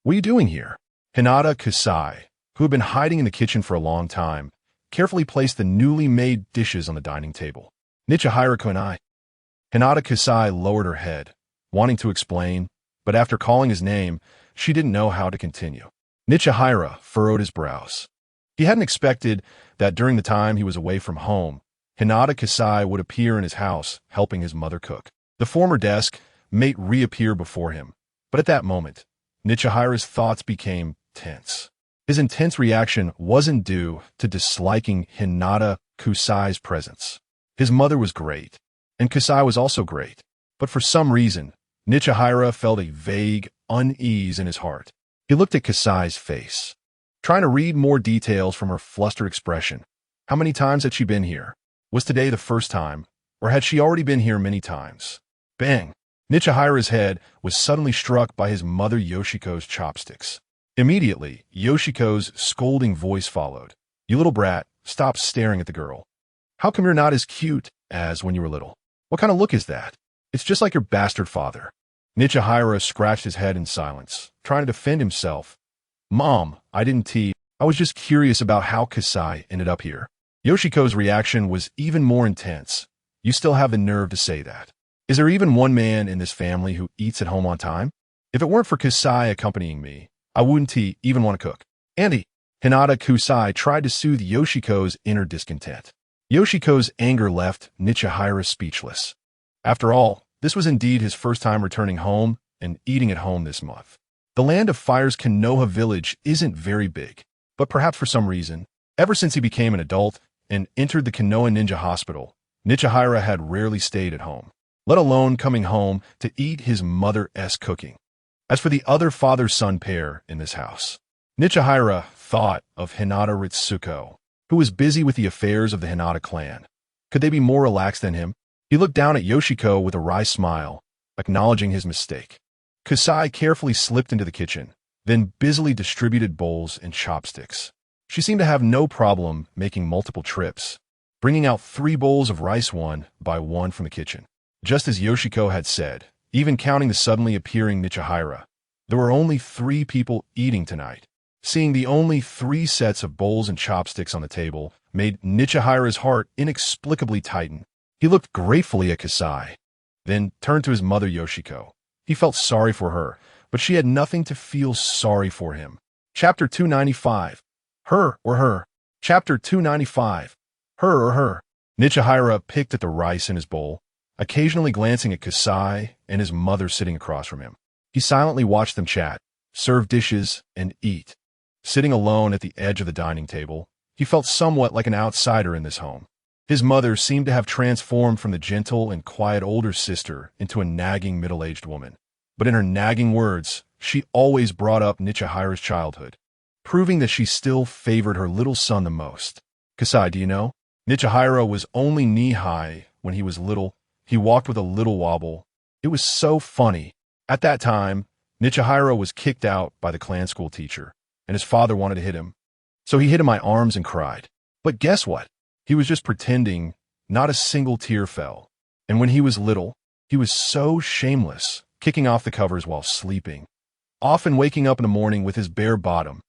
what are you doing here?" Hinata Kasai, who had been hiding in the kitchen for a long time, carefully placed the newly made dishes on the dining table. "Nichihara-kun." Hinata Kasai lowered her head, wanting to explain, but after calling his name, she didn't know how to continue. Nichihara furrowed his brows. He hadn't expected that during the time he was away from home, Hinata Kasai would appear in his house helping his mother cook. The former desk mate reappear before him, but at that moment, Nichihara's thoughts became tense. His intense reaction wasn't due to disliking Hinata Kasai's presence. His mother was great, and Kasai was also great, but for some reason, Nichihara felt a vague unease in his heart. He looked at Kasai's face, trying to read more details from her flustered expression. How many times had she been here? Was today the first time, or had she already been here many times? Bang! Nichihara's head was suddenly struck by his mother Yoshiko's chopsticks. Immediately, Yoshiko's scolding voice followed. "You little brat, stop staring at the girl. How come you're not as cute as when you were little? What kind of look is that? It's just like your bastard father." Nichihara scratched his head in silence, trying to defend himself. "Mom, I didn't tease. I was just curious about how Kasai ended up here." Yoshiko's reaction was even more intense. "You still have the nerve to say that? Is there even one man in this family who eats at home on time? If it weren't for Kasai accompanying me, I wouldn't even want to cook." "Andy." Hinata Kasai tried to soothe Yoshiko's inner discontent. Yoshiko's anger left Nichihara speechless. After all, this was indeed his first time returning home and eating at home this month. The Land of Fire's Konoha village isn't very big, but perhaps for some reason, ever since he became an adult and entered the Konoha Ninja Hospital, Nichihara had rarely stayed at home, let alone coming home to eat his mother-esque cooking. As for the other father-son pair in this house, Nichihara thought of Hinata Ritsuko, who was busy with the affairs of the Hinata clan. Could they be more relaxed than him? He looked down at Yoshiko with a wry smile, acknowledging his mistake. Kasai carefully slipped into the kitchen, then busily distributed bowls and chopsticks. She seemed to have no problem making multiple trips, bringing out 3 bowls of rice one by one from the kitchen. Just as Yoshiko had said, even counting the suddenly appearing Nichihira, there were only 3 people eating tonight. Seeing the only 3 sets of bowls and chopsticks on the table made Nichihira's heart inexplicably tighten. He looked gratefully at Kasai, then turned to his mother Yoshiko. He felt sorry for her, but she had nothing to feel sorry for him. Chapter 295. Her or her. Chapter 295. Her or her. Nichihira picked at the rice in his bowl, occasionally glancing at Kasai and his mother sitting across from him. He silently watched them chat, serve dishes, and eat. Sitting alone at the edge of the dining table, he felt somewhat like an outsider in this home. His mother seemed to have transformed from the gentle and quiet older sister into a nagging middle-aged woman. But in her nagging words, she always brought up Nichihira's childhood, proving that she still favored her little son the most. Kasai, do you know? Nichihira was only knee-high when he was little. He walked with a little wobble. It was so funny. At that time, Nichihira was kicked out by the clan school teacher, and his father wanted to hit him. So he hid in my arms and cried. But guess what? He was just pretending. Not a single tear fell. And when he was little, he was so shameless, kicking off the covers while sleeping, often waking up in the morning with his bare bottom.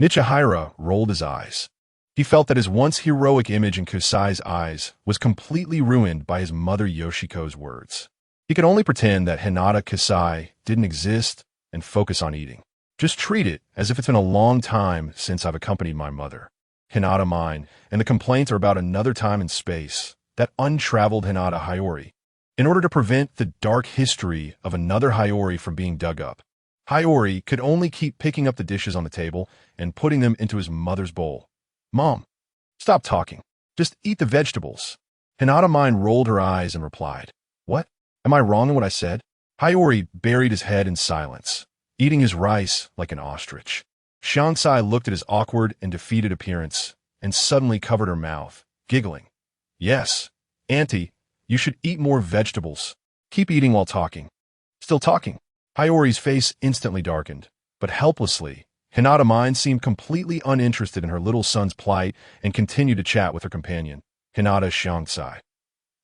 Nichihira rolled his eyes. He felt that his once heroic image in Kasai's eyes was completely ruined by his mother Yoshiko's words. He could only pretend that Hinata Kasai didn't exist and focus on eating. Just treat it as if it's been a long time since I've accompanied my mother. Hinata mine, and the complaints are about another time and space, that untraveled Hinata Hiyori. In order to prevent the dark history of another Hiyori from being dug up, Hiyori could only keep picking up the dishes on the table and putting them into his mother's bowl. Mom, stop talking. Just eat the vegetables. Hinata mine rolled her eyes and replied, What? Am I wrong in what I said? Hiyori buried his head in silence, eating his rice like an ostrich. Shansai looked at his awkward and defeated appearance and suddenly covered her mouth, giggling. Yes, Auntie, you should eat more vegetables. Keep eating while talking. Still talking. Hiyori's face instantly darkened, but helplessly, Hinata mine seemed completely uninterested in her little son's plight and continued to chat with her companion, Hinata Shansai.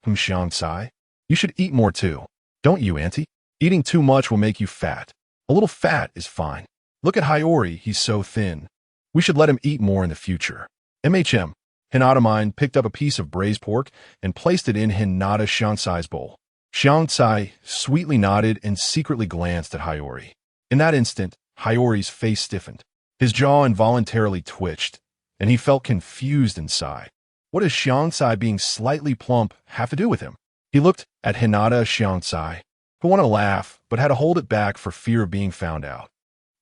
Shansai? You should eat more too. Don't you, Auntie? Eating too much will make you fat. A little fat is fine. Look at Hiyori, he's so thin. We should let him eat more in the future. MHM. Hinata mine picked up a piece of braised pork and placed it in Hinata Shansai's bowl. Shansai sweetly nodded and secretly glanced at Hiyori. In that instant, Hiyori's face stiffened. His jaw involuntarily twitched, and he felt confused inside. What does Shansai being slightly plump have to do with him? He looked at Hinata Shansai, who wanted to laugh but had to hold it back for fear of being found out,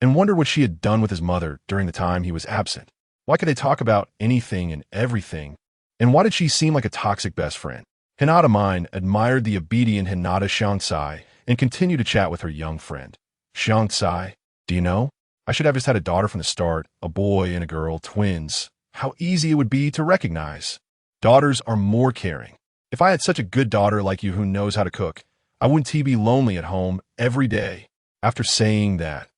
and wondered what she had done with his mother during the time he was absent. Why could they talk about anything and everything? And why did she seem like a toxic best friend? Hinata mine admired the obedient Hinata Shansai and continued to chat with her young friend. Shansai, do you know? I should have just had a daughter from the start, a boy and a girl, twins. How easy it would be to recognize. Daughters are more caring. If I had such a good daughter like you who knows how to cook, I wouldn't be lonely at home every day. After saying that,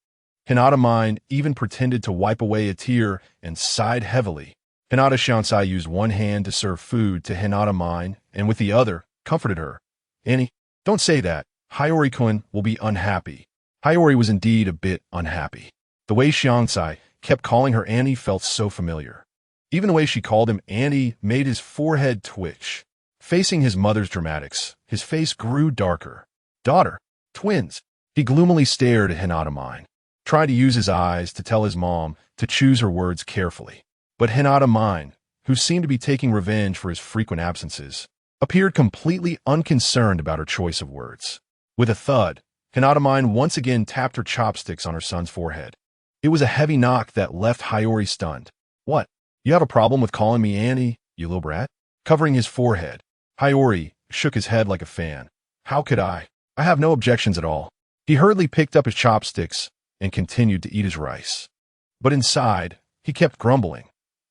Hinata mine even pretended to wipe away a tear and sighed heavily. Hinata Shansai used one hand to serve food to Hinata mine and with the other comforted her. Annie, don't say that. Hiyori-kun will be unhappy. Hiyori was indeed a bit unhappy. The way Shansai kept calling her Annie felt so familiar. Even the way she called him Annie made his forehead twitch. Facing his mother's dramatics, his face grew darker. Daughter, twins. He gloomily stared at Hinata mine, tried to use his eyes to tell his mom to choose her words carefully. But Hinata mine, who seemed to be taking revenge for his frequent absences, appeared completely unconcerned about her choice of words. With a thud, Hinata mine once again tapped her chopsticks on her son's forehead. It was a heavy knock that left Hiyori stunned. What? You have a problem with calling me Annie, you little brat? Covering his forehead, Hiyori shook his head like a fan. How could I? I have no objections at all. He hurriedly picked up his chopsticks and continued to eat his rice. But inside, he kept grumbling.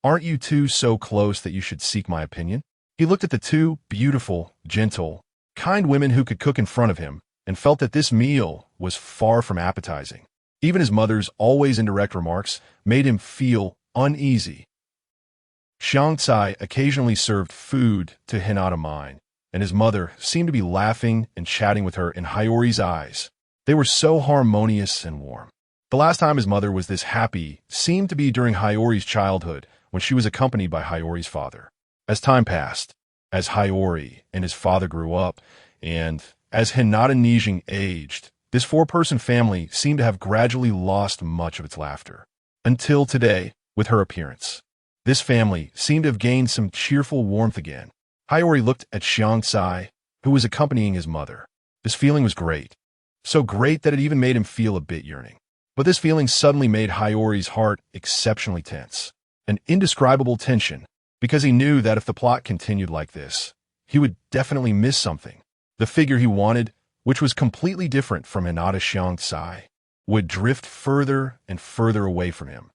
Aren't you two so close that you should seek my opinion? He looked at the two beautiful, gentle, kind women who could cook in front of him and felt that this meal was far from appetizing. Even his mother's always indirect remarks made him feel uneasy. Xiangcai occasionally served food to Hinata Mine, and his mother seemed to be laughing and chatting with her in Hiyori's eyes. They were so harmonious and warm. The last time his mother was this happy seemed to be during Hiyori's childhood, when she was accompanied by Hiyori's father. As time passed, as Hiyori and his father grew up, and as Hinata Nijing aged, this four-person family seemed to have gradually lost much of its laughter. Until today, with her appearance. This family seemed to have gained some cheerful warmth again. Hiyori looked at Xiangcai, who was accompanying his mother. This feeling was great. So great that it even made him feel a bit yearning. But this feeling suddenly made Hiyori's heart exceptionally tense. An indescribable tension, because he knew that if the plot continued like this, he would definitely miss something. The figure he wanted, which was completely different from Hinata Xiangcai, would drift further and further away from him,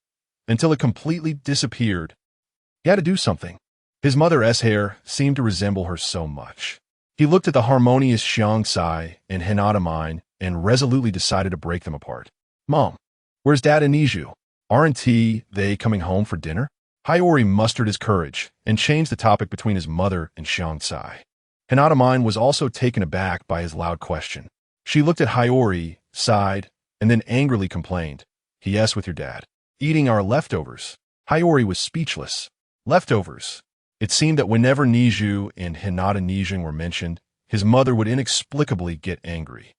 until it completely disappeared. He had to do something. His mother's hair seemed to resemble her so much. He looked at the harmonious Xiangcai and Hinata Mine and resolutely decided to break them apart. Mom, where's Dad and Niju? Aren't they coming home for dinner? Hiyori mustered his courage and changed the topic between his mother and Xiangcai. Hinata Mine was also taken aback by his loud question. She looked at Hiyori, sighed, and then angrily complained. Yes, with your dad. Eating our leftovers. Hiyori was speechless. Leftovers. It seemed that whenever Niju and Hinata Nijing were mentioned, his mother would inexplicably get angry.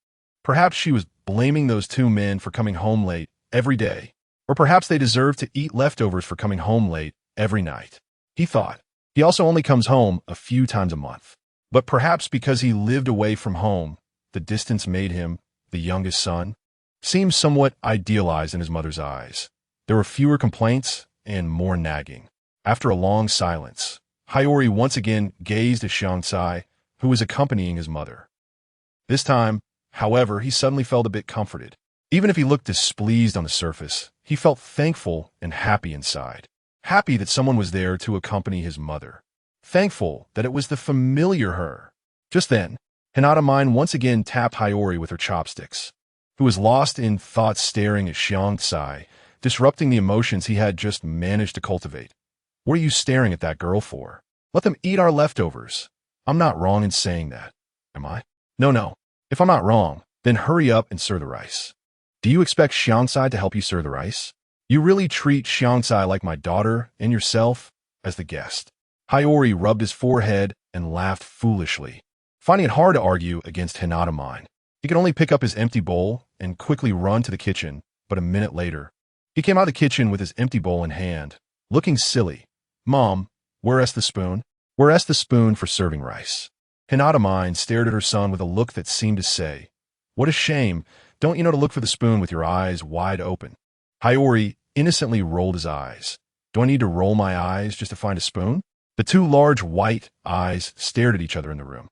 Perhaps she was blaming those two men for coming home late every day, or perhaps they deserved to eat leftovers for coming home late every night. He thought. He also only comes home a few times a month. But perhaps because he lived away from home, the distance made him, the youngest son, seem somewhat idealized in his mother's eyes. There were fewer complaints and more nagging. After a long silence, Hiyori once again gazed at Xiangcai, who was accompanying his mother. This time, however, he suddenly felt a bit comforted. Even if he looked displeased on the surface, he felt thankful and happy inside. Happy that someone was there to accompany his mother. Thankful that it was the familiar her. Just then, Hinata Mine once again tapped Hiyori with her chopsticks, who was lost in thought staring at Xiangcai, disrupting the emotions he had just managed to cultivate. What are you staring at that girl for? Let them eat our leftovers. I'm not wrong in saying that, am I? No. If I'm not wrong, then hurry up and serve the rice. Do you expect Xiangcai to help you serve the rice? You really treat Xiangcai like my daughter and yourself as the guest. Hiyori rubbed his forehead and laughed foolishly, finding it hard to argue against Hinata Mine. He could only pick up his empty bowl and quickly run to the kitchen, but a minute later, he came out of the kitchen with his empty bowl in hand, looking silly. Mom, where's the spoon? Where's the spoon for serving rice? Hinata Mine stared at her son with a look that seemed to say, what a shame, don't you know to look for the spoon with your eyes wide open? Hiyori innocently rolled his eyes. Do I need to roll my eyes just to find a spoon? The two large white eyes stared at each other in the room.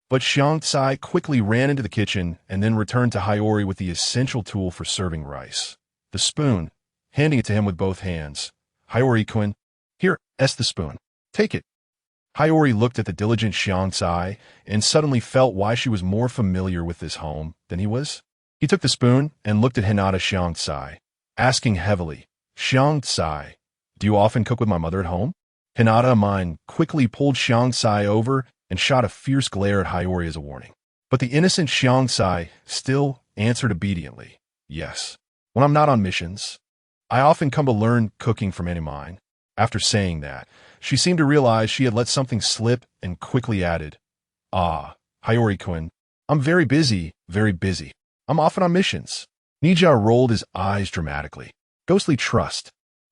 But Xiangcai quickly ran into the kitchen and then returned to Hiyori with the essential tool for serving rice, the spoon, handing it to him with both hands. Hiyori-kun, here's the spoon. Take it. Hiyori looked at the diligent Xiangcai and suddenly felt why she was more familiar with this home than he was. He took the spoon and looked at Hinata Xiangcai, asking heavily, Xiangcai, do you often cook with my mother at home? Hinata Mine quickly pulled Xiangcai over and shot a fierce glare at Hiyori as a warning. But the innocent Xiangcai still answered obediently, yes. When I'm not on missions, I often come to learn cooking from any mine. After saying that, she seemed to realize she had let something slip and quickly added, Hiyori-kun, I'm very busy, very busy. I'm often on missions. Nija rolled his eyes dramatically. Ghostly trust.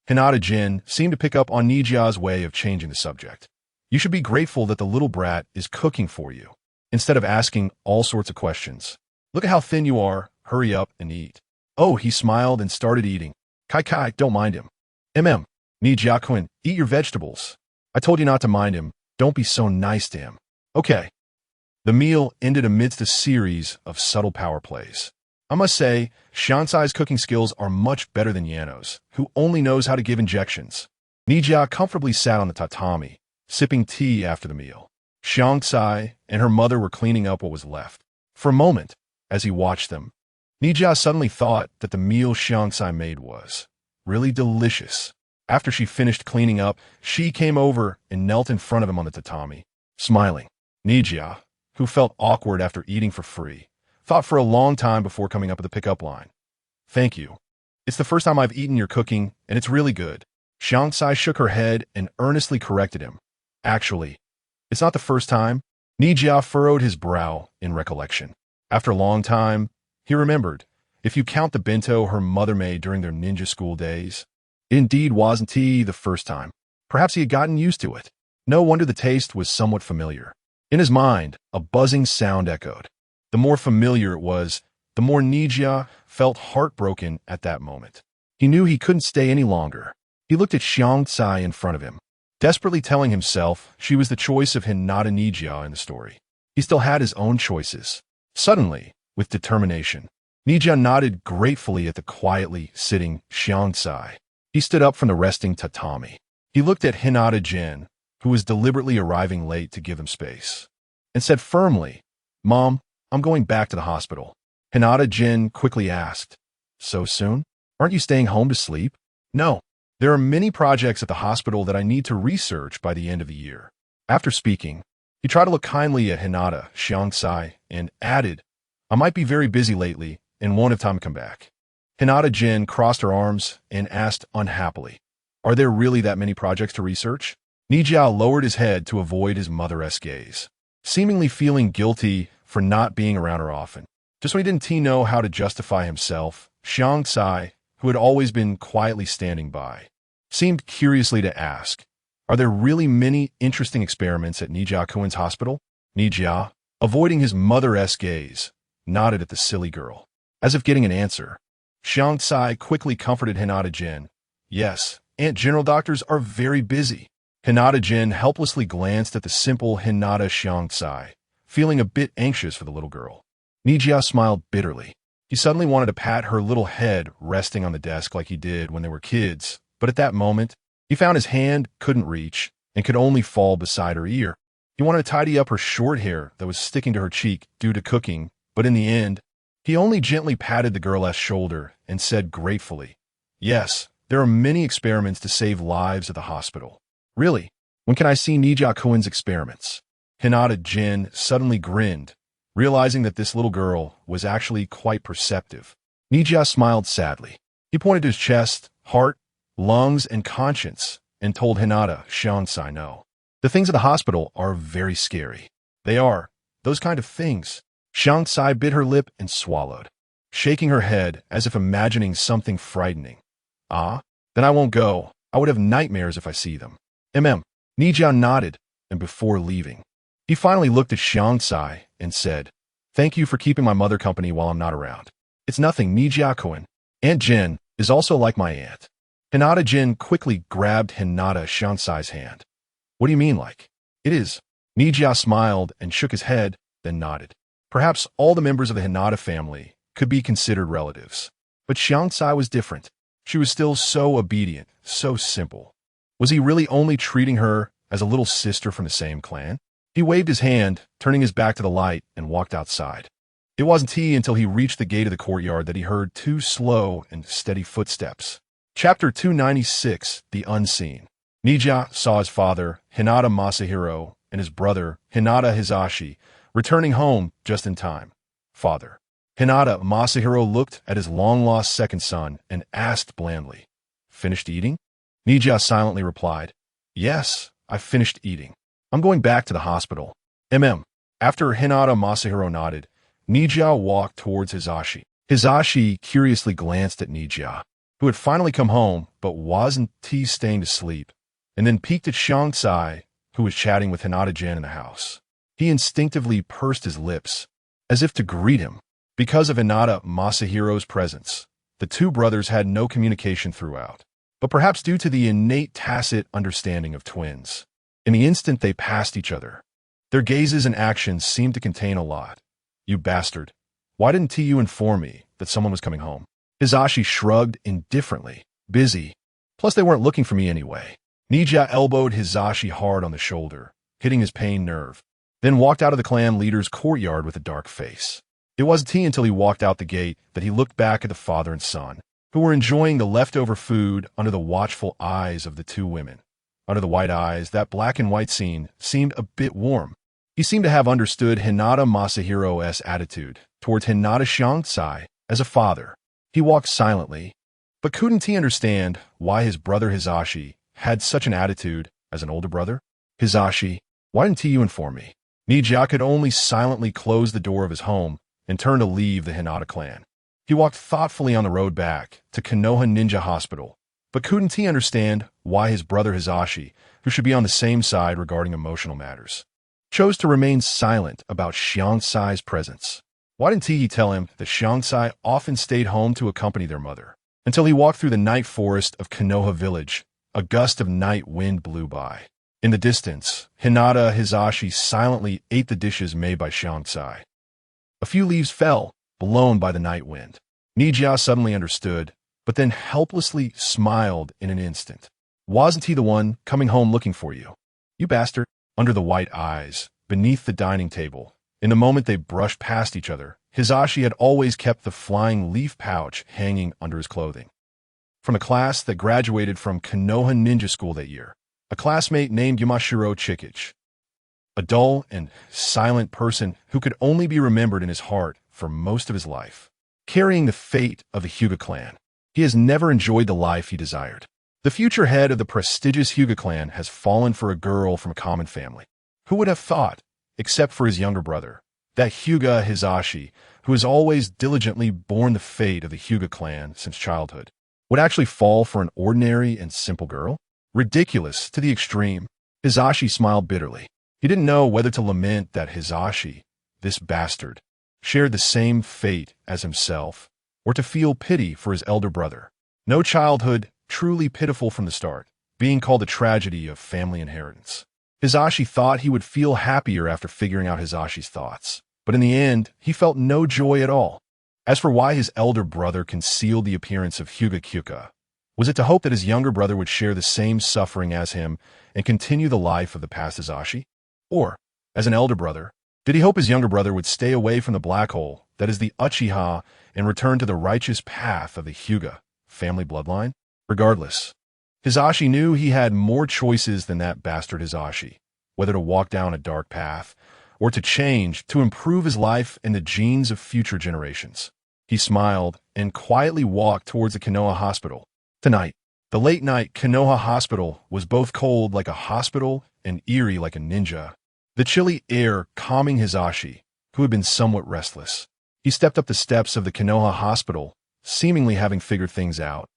Hinata-jin seemed to pick up on Nijia's way of changing the subject. You should be grateful that the little brat is cooking for you, instead of asking all sorts of questions. Look at how thin you are, hurry up and eat. Oh, he smiled and started eating. Kai, don't mind him. Nijia-kun, eat your vegetables. I told you not to mind him, don't be so nice to him. Okay. The meal ended amidst a series of subtle power plays. I must say, Xiangcai's cooking skills are much better than Yano's, who only knows how to give injections. Nijia comfortably sat on the tatami, sipping tea after the meal. Xiangcai and her mother were cleaning up what was left. For a moment, as he watched them. Nijia suddenly thought that the meal Xiangsai made was really delicious. After she finished cleaning up, she came over and knelt in front of him on the tatami, smiling. Nijia, who felt awkward after eating for free, thought for a long time before coming up with the pickup line. Thank you. It's the first time I've eaten your cooking, and it's really good. Xiangsai shook her head and earnestly corrected him. Actually, it's not the first time. Nijia furrowed his brow in recollection. After a long time, he remembered, if you count the bento her mother made during their ninja school days. It indeed wasn't the first time. Perhaps he had gotten used to it. No wonder the taste was somewhat familiar. In his mind, a buzzing sound echoed. The more familiar it was, the more Nijia felt heartbroken at that moment. He knew he couldn't stay any longer. He looked at Xiangsai in front of him, desperately telling himself she was the choice of Hinata Nijia in the story. He still had his own choices. Suddenly, with determination, Nijia nodded gratefully at the quietly sitting Xiangsai. He stood up from the resting tatami. He looked at Hinata Jin, who was deliberately arriving late to give him space, and said firmly, "Mom, I'm going back to the hospital." Hinata Jin quickly asked, "So soon? Aren't you staying home to sleep?" "No. There are many projects at the hospital that I need to research by the end of the year." After speaking, he tried to look kindly at Hinata, Xiangsai, and added, "I might be very busy lately and won't have time to come back." Hinata Jin crossed her arms and asked unhappily, "Are there really that many projects to research?" Nijia lowered his head to avoid his mother's gaze, seemingly feeling guilty for not being around her often. Just when he didn't know how to justify himself, Xiangsai, who had always been quietly standing by, seemed curiously to ask, "Are there really many interesting experiments at Nijia-kun's hospital?" Nijia, avoiding his mother's gaze, nodded at the silly girl, as if getting an answer. Xiangsai quickly comforted Hinata Jin. "Yes, Aunt General doctors are very busy." Hinata Jin helplessly glanced at the simple Hinata Xiangsai, feeling a bit anxious for the little girl. Nijia smiled bitterly. He suddenly wanted to pat her little head resting on the desk like he did when they were kids, but at that moment, he found his hand couldn't reach and could only fall beside her ear. He wanted to tidy up her short hair that was sticking to her cheek due to cooking, but in the end, he only gently patted the girl's shoulder and said gratefully, "Yes, there are many experiments to save lives at the hospital." "Really? When can I see Nijia-kun's experiments?" Hinata Jin suddenly grinned, realizing that this little girl was actually quite perceptive. Nijia smiled sadly. He pointed to his chest, heart, lungs, and conscience, and told Hinata Xiangsai no. "The things at the hospital are very scary." "They are. Those kind of things." Xiangsai bit her lip and swallowed, shaking her head as if imagining something frightening. "Ah, then I won't go. I would have nightmares if I see them." Nijia nodded, and before leaving, he finally looked at Xiangsai and said, "Thank you for keeping my mother company while I'm not around." "It's nothing, Nijia-kun. Aunt Jin is also like my aunt." Hinata Jin quickly grabbed Hinata Xiangsai's hand. "What do you mean like?" "It is." Nijia smiled and shook his head, then nodded. Perhaps all the members of the Hinata family could be considered relatives. But Xiangsai was different. She was still so obedient, so simple. Was he really only treating her as a little sister from the same clan? He waved his hand, turning his back to the light, and walked outside. It wasn't until he reached the gate of the courtyard that he heard two slow and steady footsteps. Chapter 296, The Unseen. Nijia saw his father, Hinata Masahiro, and his brother, Hinata Hizashi, returning home just in time. "Father." Hinata Masahiro looked at his long-lost second son and asked blandly, "Finished eating?" Nijia silently replied, "Yes, I've finished eating. I'm going back to the hospital." After Hinata Masahiro nodded, Nijia walked towards Hizashi. Hizashi curiously glanced at Nijia, who had finally come home but wasn't staying to sleep, and then peeked at Xiangsai, who was chatting with Hinata Jin in the house. He instinctively pursed his lips, as if to greet him. Because of Hinata Masahiro's presence, the two brothers had no communication throughout, but perhaps due to the innate tacit understanding of twins. In the instant they passed each other, their gazes and actions seemed to contain a lot. "You bastard. Why didn't you inform me that someone was coming home?" Hizashi shrugged indifferently. "Busy. Plus they weren't looking for me anyway." Nijia elbowed Hizashi hard on the shoulder, hitting his pain nerve, then walked out of the clan leader's courtyard with a dark face. It wasn't until he walked out the gate that he looked back at the father and son, who were enjoying the leftover food under the watchful eyes of the two women. Under the white eyes, that black and white scene seemed a bit warm. He seemed to have understood Hinata Masahiro's attitude towards Hinata Shiangsai as a father. He walked silently, but couldn't he understand why his brother Hizashi had such an attitude as an older brother? Hizashi, why didn't you inform me? Nijia could only silently close the door of his home and turn to leave the Hinata clan. He walked thoughtfully on the road back to Konoha Ninja Hospital, but couldn't he understand why his brother Hizashi, who should be on the same side regarding emotional matters, chose to remain silent about Xiangsai's presence? Why didn't he tell him that Xiangsai often stayed home to accompany their mother? Until he walked through the night forest of Konoha village, a gust of night wind blew by. In the distance, Hinata Hizashi silently ate the dishes made by Xiangsai. A few leaves fell, blown by the night wind. Nijia suddenly understood, but then helplessly smiled in an instant. Wasn't he the one coming home looking for you? You bastard. Under the white eyes, beneath the dining table, in the moment they brushed past each other, Hizashi had always kept the flying leaf pouch hanging under his clothing. From a class that graduated from Konoha Ninja School that year, a classmate named Yamashiro Chikage. A dull and silent person who could only be remembered in his heart for most of his life. Carrying the fate of the Hyuga clan, he has never enjoyed the life he desired. The future head of the prestigious Hyuga clan has fallen for a girl from a common family. Who would have thought, except for his younger brother, that HyugaHizashi, who has always diligently borne the fate of the Hyuga clan since childhood, would actually fall for an ordinary and simple girl? Ridiculous to the extreme. Hizashi smiled bitterly. He didn't know whether to lament that Hizashi, this bastard, shared the same fate as himself, or to feel pity for his elder brother. No childhood, truly pitiful from the start, being called the tragedy of family inheritance. Hizashi thought he would feel happier after figuring out Hizashi's thoughts, but in the end, he felt no joy at all. As for why his elder brother concealed the appearance of HyugaHizashi, was it to hope that his younger brother would share the same suffering as him and continue the life of the past Hizashi? Or, as an elder brother, did he hope his younger brother would stay away from the black hole that is the Uchiha and return to the righteous path of the Hyuga family bloodline? Regardless, Hizashi knew he had more choices than that bastard Hizashi, whether to walk down a dark path or to change to improve his life and the genes of future generations. He smiled and quietly walked towards the Konoha hospital. Tonight, the late-night Konoha hospital was both cold like a hospital and eerie like a ninja, the chilly air calming Hizashi, who had been somewhat restless. He stepped up the steps of the Konoha hospital, seemingly having figured things out,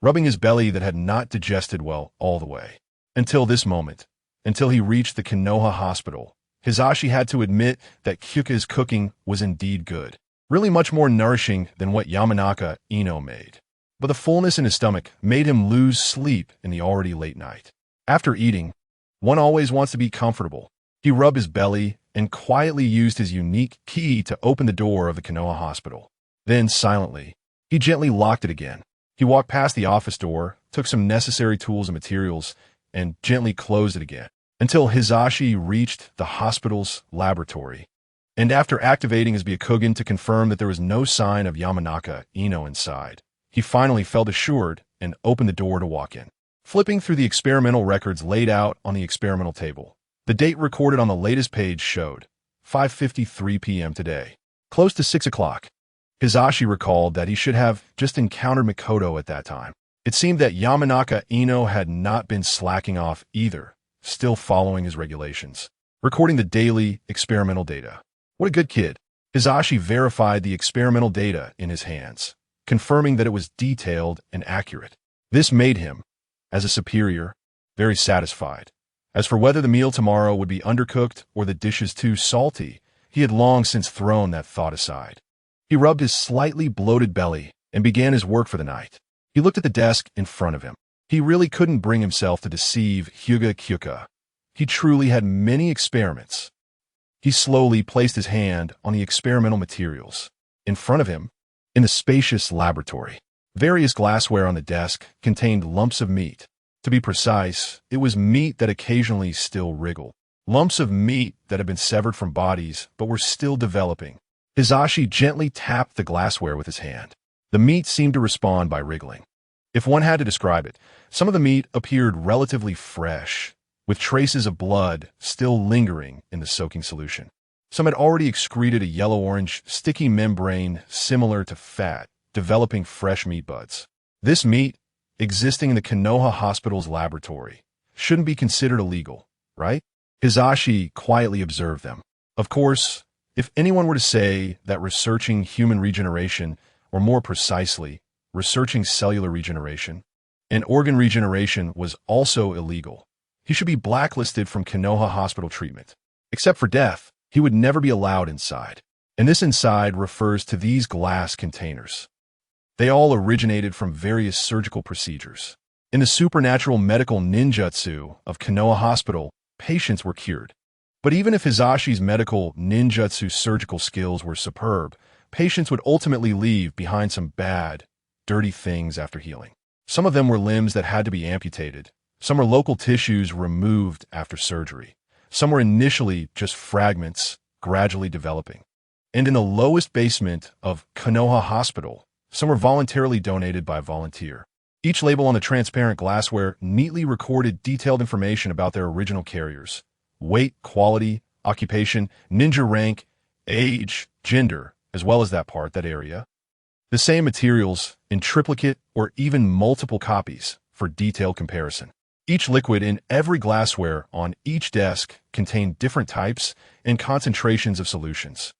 rubbing his belly that had not digested well all the way. Until this moment, until he reached the Konoha hospital, Hizashi had to admit that Kyuka's cooking was indeed good, really much more nourishing than what Yamanaka Ino made. But the fullness in his stomach made him lose sleep in the already late night. After eating, one always wants to be comfortable. He rubbed his belly and quietly used his unique key to open the door of the Konoha hospital. Then, silently, he gently locked it again. He walked past the office door, took some necessary tools and materials, and gently closed it again, until Hizashi reached the hospital's laboratory. And after activating his Byakugan to confirm that there was no sign of Yamanaka Ino inside, he finally felt assured and opened the door to walk in. Flipping through the experimental records laid out on the experimental table, the date recorded on the latest page showed 5:53 p.m. today, close to 6 o'clock. Hizashi recalled that he should have just encountered Mikoto at that time. It seemed that Yamanaka Ino had not been slacking off either, still following his regulations, recording the daily experimental data. What a good kid. Hizashi verified the experimental data in his hands, confirming that it was detailed and accurate. This made him, as a superior, very satisfied. As for whether the meal tomorrow would be undercooked or the dishes too salty, he had long since thrown that thought aside. He rubbed his slightly bloated belly and began his work for the night. He looked at the desk in front of him. He really couldn't bring himself to deceive HyugaHizashi. He truly had many experiments. He slowly placed his hand on the experimental materials. In front of him, in the spacious laboratory, various glassware on the desk contained lumps of meat. To be precise, it was meat that occasionally still wriggled. Lumps of meat that had been severed from bodies but were still developing. Hizashi gently tapped the glassware with his hand. The meat seemed to respond by wriggling. If one had to describe it, some of the meat appeared relatively fresh, with traces of blood still lingering in the soaking solution. Some had already excreted a yellow-orange, sticky membrane similar to fat, developing fresh meat buds. This meat, existing in the Konoha Hospital's laboratory, shouldn't be considered illegal, right? Hizashi quietly observed them. Of course, if anyone were to say that researching human regeneration, or more precisely, researching cellular regeneration and organ regeneration was also illegal, he should be blacklisted from Konoha Hospital treatment. Except for death, he would never be allowed inside. And this inside refers to these glass containers. They all originated from various surgical procedures. In the supernatural medical ninjutsu of Konoha Hospital, patients were cured. But even if Hizashi's medical ninjutsu surgical skills were superb, patients would ultimately leave behind some bad, dirty things after healing. Some of them were limbs that had to be amputated. Some were local tissues removed after surgery. Some were initially just fragments, gradually developing. And in the lowest basement of Konoha Hospital, some were voluntarily donated by a volunteer. Each label on the transparent glassware neatly recorded detailed information about their original carriers: weight, quality, occupation, ninja rank, age, gender, as well as that area. The same materials in triplicate or even multiple copies for detailed comparison. Each liquid in every glassware on each desk contained different types and concentrations of solutions.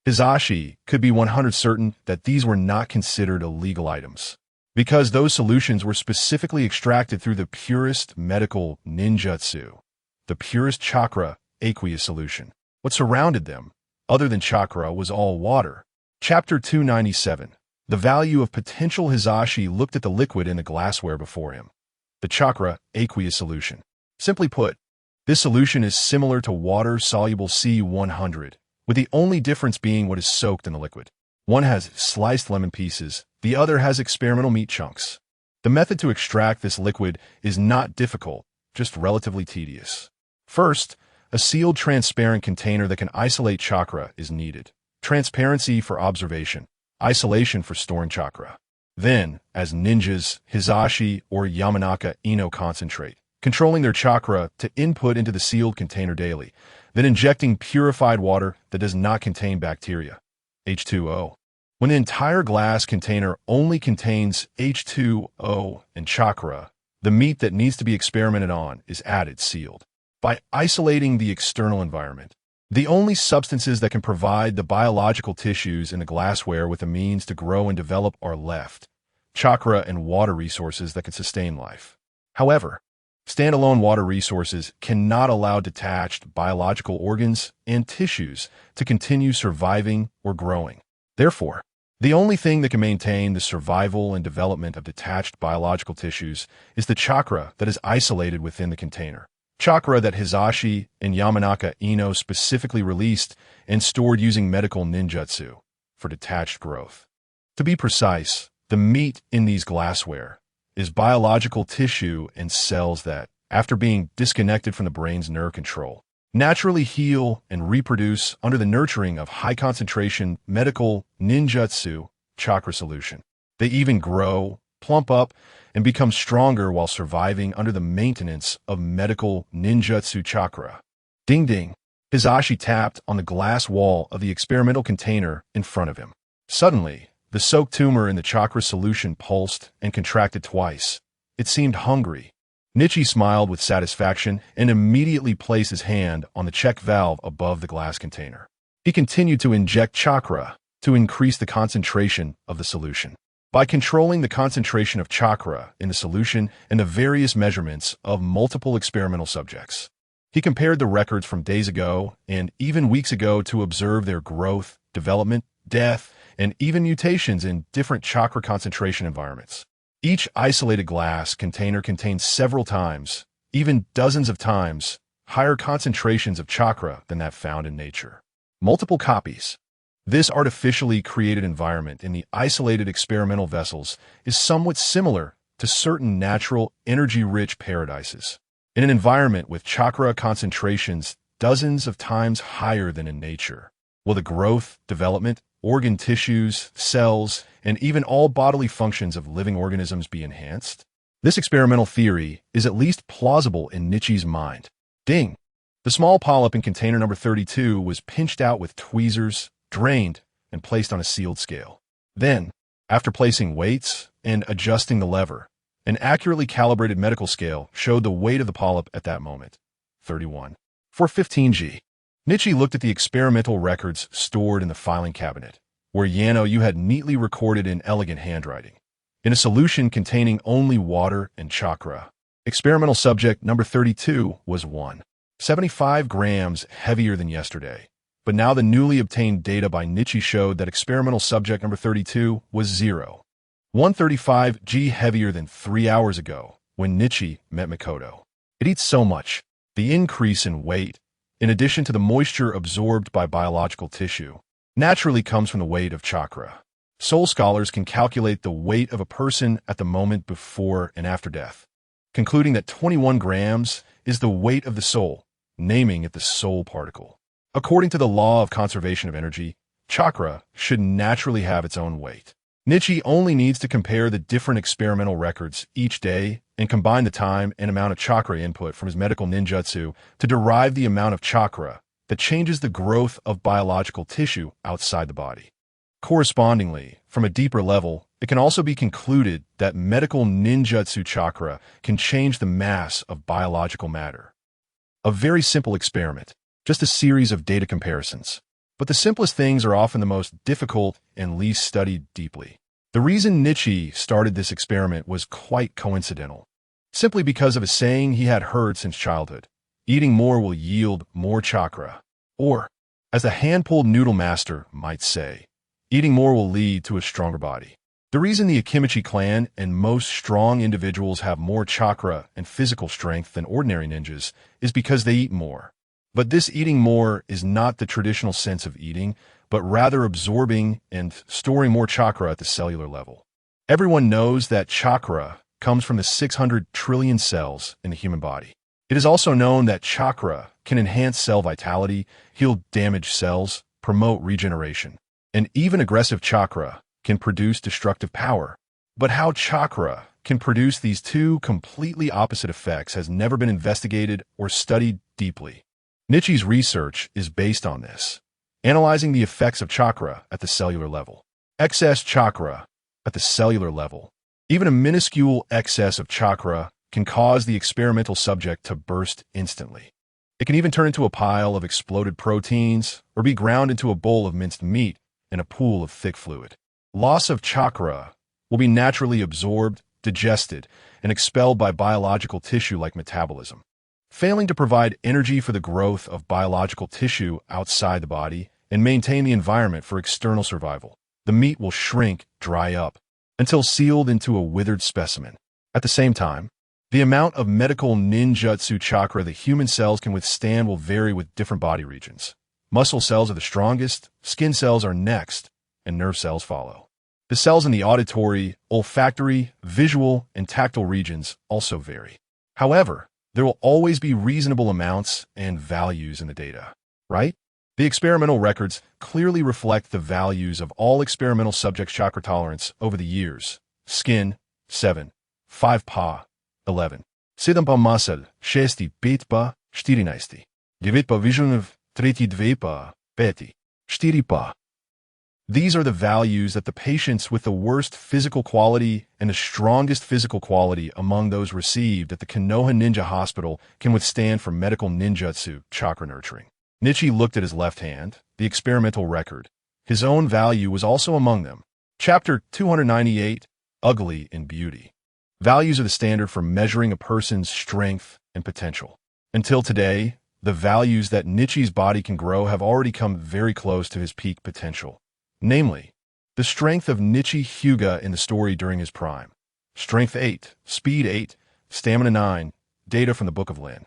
Hizashi could be 100% certain that these were not considered illegal items, because those solutions were specifically extracted through the purest medical ninjutsu, the purest chakra aqueous solution. What surrounded them, other than chakra, was all water. Chapter 297. The value of potential. Hizashi looked at the liquid in the glassware before him. The chakra aqueous solution. Simply put, this solution is similar to water-soluble C100, with the only difference being what is soaked in the liquid. One has sliced lemon pieces, the other has experimental meat chunks. The method to extract this liquid is not difficult, just relatively tedious. First, a sealed transparent container that can isolate chakra is needed. Transparency for observation, isolation for storing chakra. Then, as ninjas, Hizashi or Yamanaka Ino concentrate, controlling their chakra to input into the sealed container daily, then injecting purified water that does not contain bacteria, H2O. When the entire glass container only contains H2O and chakra, the meat that needs to be experimented on is added sealed. By isolating the external environment, the only substances that can provide the biological tissues in the glassware with the means to grow and develop are left: chakra and water resources that can sustain life. However, standalone water resources cannot allow detached biological organs and tissues to continue surviving or growing. Therefore, the only thing that can maintain the survival and development of detached biological tissues is the chakra that is isolated within the container. Chakra that Hizashi and Yamanaka Ino specifically released and stored using medical ninjutsu for detached growth. To be precise, the meat in these glassware is biological tissue and cells that, after being disconnected from the brain's nerve control, naturally heal and reproduce under the nurturing of high-concentration medical ninjutsu chakra solution. They even grow, plump up, and become stronger while surviving under the maintenance of medical ninjutsu chakra. Ding ding. Hizashi tapped on the glass wall of the experimental container in front of him. Suddenly, the soaked tumor in the chakra solution pulsed and contracted twice. It seemed hungry. Nichi smiled with satisfaction and immediately placed his hand on the check valve above the glass container. He continued to inject chakra to increase the concentration of the solution. By controlling the concentration of chakra in the solution and the various measurements of multiple experimental subjects, he compared the records from days ago and even weeks ago to observe their growth, development, death, and even mutations in different chakra concentration environments. Each isolated glass container contains several times, even dozens of times, higher concentrations of chakra than that found in nature. Multiple copies. This artificially created environment in the isolated experimental vessels is somewhat similar to certain natural, energy-rich paradises. In an environment with chakra concentrations dozens of times higher than in nature, Will the growth, development, organ tissues, cells, and even all bodily functions of living organisms be enhanced? This experimental theory is at least plausible in Nietzsche's mind. Ding! The small polyp in container number 32 was pinched out with tweezers, drained, and placed on a sealed scale. Then, after placing weights and adjusting the lever, an accurately calibrated medical scale showed the weight of the polyp at that moment, 31. 415 g. Nietzsche looked at the experimental records stored in the filing cabinet, where Yu had neatly recorded in elegant handwriting. In a solution containing only water and chakra, experimental subject number 32 was 1.75 grams heavier than yesterday. But now the newly obtained data by Nietzsche showed that experimental subject number 32 was 0.135 g heavier than 3 hours ago when Nietzsche met Mikoto. It eats so much. The increase in weight, in addition to the moisture absorbed by biological tissue, naturally comes from the weight of chakra. Soul scholars can calculate the weight of a person at the moment before and after death, concluding that 21 grams is the weight of the soul, naming it the soul particle. According to the law of conservation of energy, chakra should naturally have its own weight. Nietzsche only needs to compare the different experimental records each day and combine the time and amount of chakra input from his medical ninjutsu to derive the amount of chakra that changes the growth of biological tissue outside the body. Correspondingly, from a deeper level, it can also be concluded that medical ninjutsu chakra can change the mass of biological matter. A very simple experiment, just a series of data comparisons. But the simplest things are often the most difficult and least studied deeply. The reason Nietzsche started this experiment was quite coincidental, simply because of a saying he had heard since childhood: eating more will yield more chakra. Or, as the hand-pulled noodle master might say, eating more will lead to a stronger body. The reason the Akimichi clan and most strong individuals have more chakra and physical strength than ordinary ninjas is because they eat more. But this eating more is not the traditional sense of eating, but rather absorbing and storing more chakra at the cellular level. Everyone knows that chakra comes from the 600 trillion cells in the human body. It is also known that chakra can enhance cell vitality, heal damaged cells, promote regeneration, and even aggressive chakra can produce destructive power. But how chakra can produce these two completely opposite effects has never been investigated or studied deeply. Nietzsche's research is based on this, analyzing the effects of chakra at the cellular level. Excess chakra at the cellular level. Even a minuscule excess of chakra can cause the experimental subject to burst instantly. It can even turn into a pile of exploded proteins or be ground into a bowl of minced meat in a pool of thick fluid. Loss of chakra will be naturally absorbed, digested, and expelled by biological tissue like metabolism. Failing to provide energy for the growth of biological tissue outside the body and maintain the environment for external survival, the meat will shrink, dry up, until sealed into a withered specimen. At the same time, the amount of medical ninjutsu chakra the human cells can withstand will vary with different body regions. Muscle cells are the strongest, skin cells are next, and nerve cells follow. The cells in the auditory, olfactory, visual, and tactile regions also vary. However, there will always be reasonable amounts and values in the data, right? The experimental records clearly reflect the values of all experimental subjects' chakra tolerance over the years. Skin, 7, 5 pa, 11. 7 pa muscle, 6 5 pa, 14. 9 pa vision, 32 pa, 5, 4 pa. These are the values that the patients with the worst physical quality and the strongest physical quality among those received at the Konoha Ninja Hospital can withstand for medical ninjutsu chakra nurturing. Nietzsche looked at his left hand, the experimental record. His own value was also among them. Chapter 298, Ugly in Beauty. Values are the standard for measuring a person's strength and potential. Until today, the values that Nietzsche's body can grow have already come very close to his peak potential. Namely, the strength of Nietzsche Hyuga in the story during his prime. Strength 8, Speed 8, Stamina 9, data from the Book of Lin.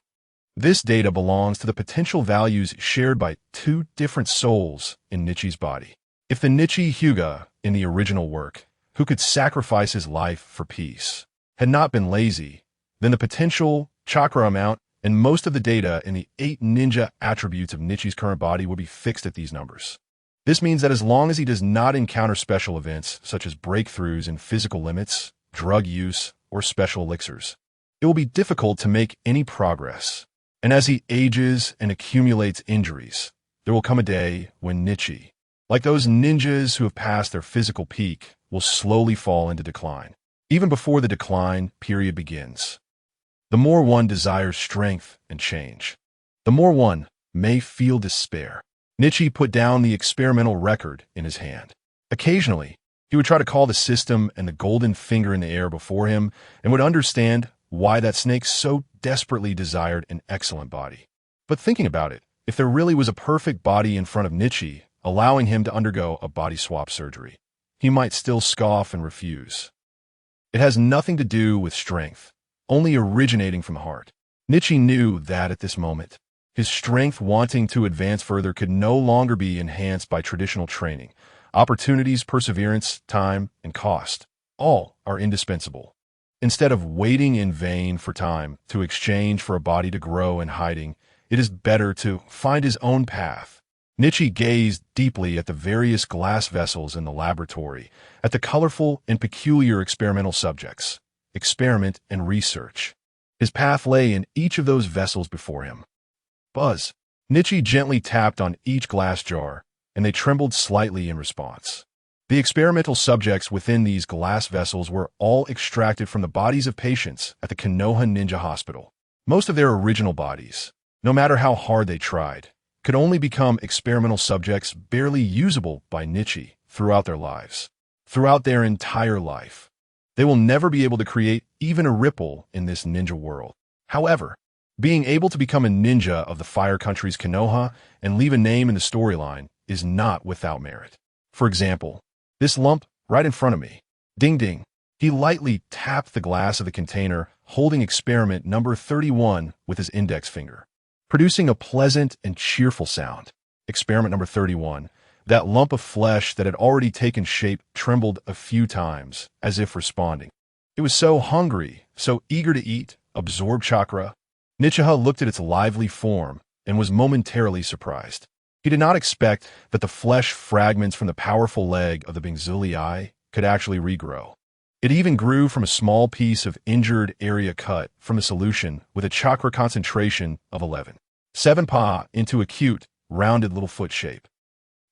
This data belongs to the potential values shared by two different souls in Nietzsche's body. If the Nietzsche Hyuga in the original work, who could sacrifice his life for peace, had not been lazy, then the potential, chakra amount, and most of the data in the 8 ninja attributes of Nietzsche's current body would be fixed at these numbers. This means that as long as he does not encounter special events, such as breakthroughs in physical limits, drug use, or special elixirs, it will be difficult to make any progress. And as he ages and accumulates injuries, there will come a day when Nichi, like those ninjas who have passed their physical peak, will slowly fall into decline, even before the decline period begins. The more one desires strength and change, the more one may feel despair. Nichi put down the experimental record in his hand. Occasionally, he would try to call the system and the golden finger in the air before him and would understand why that snake so desperately desired an excellent body. But thinking about it, if there really was a perfect body in front of Nichi, allowing him to undergo a body swap surgery, he might still scoff and refuse. It has nothing to do with strength, only originating from the heart. Nichi knew that at this moment, his strength wanting to advance further could no longer be enhanced by traditional training. Opportunities, perseverance, time, and cost, all are indispensable. Instead of waiting in vain for time to exchange for a body to grow in hiding, it is better to find his own path. Nichi gazed deeply at the various glass vessels in the laboratory, at the colorful and peculiar experimental subjects, experiment and research. His path lay in each of those vessels before him. Buzz. Nichi gently tapped on each glass jar, and they trembled slightly in response. The experimental subjects within these glass vessels were all extracted from the bodies of patients at the Konoha Ninja Hospital. Most of their original bodies, no matter how hard they tried, could only become experimental subjects barely usable by Nichi throughout their lives. Throughout their entire life, they will never be able to create even a ripple in this ninja world. However, being able to become a ninja of the Fire Country's Konoha and leave a name in the storyline is not without merit. For example, this lump right in front of me. Ding ding. He lightly tapped the glass of the container, holding experiment number 31 with his index finger, producing a pleasant and cheerful sound. Experiment number 31. That lump of flesh that had already taken shape trembled a few times, as if responding. It was so hungry, so eager to eat, absorb chakra. Nichiha looked at its lively form and was momentarily surprised. He did not expect that the flesh fragments from the powerful leg of the Bingzuli could actually regrow. It even grew from a small piece of injured area cut from the solution with a chakra concentration of 11.7 Pa into a cute, rounded little foot shape.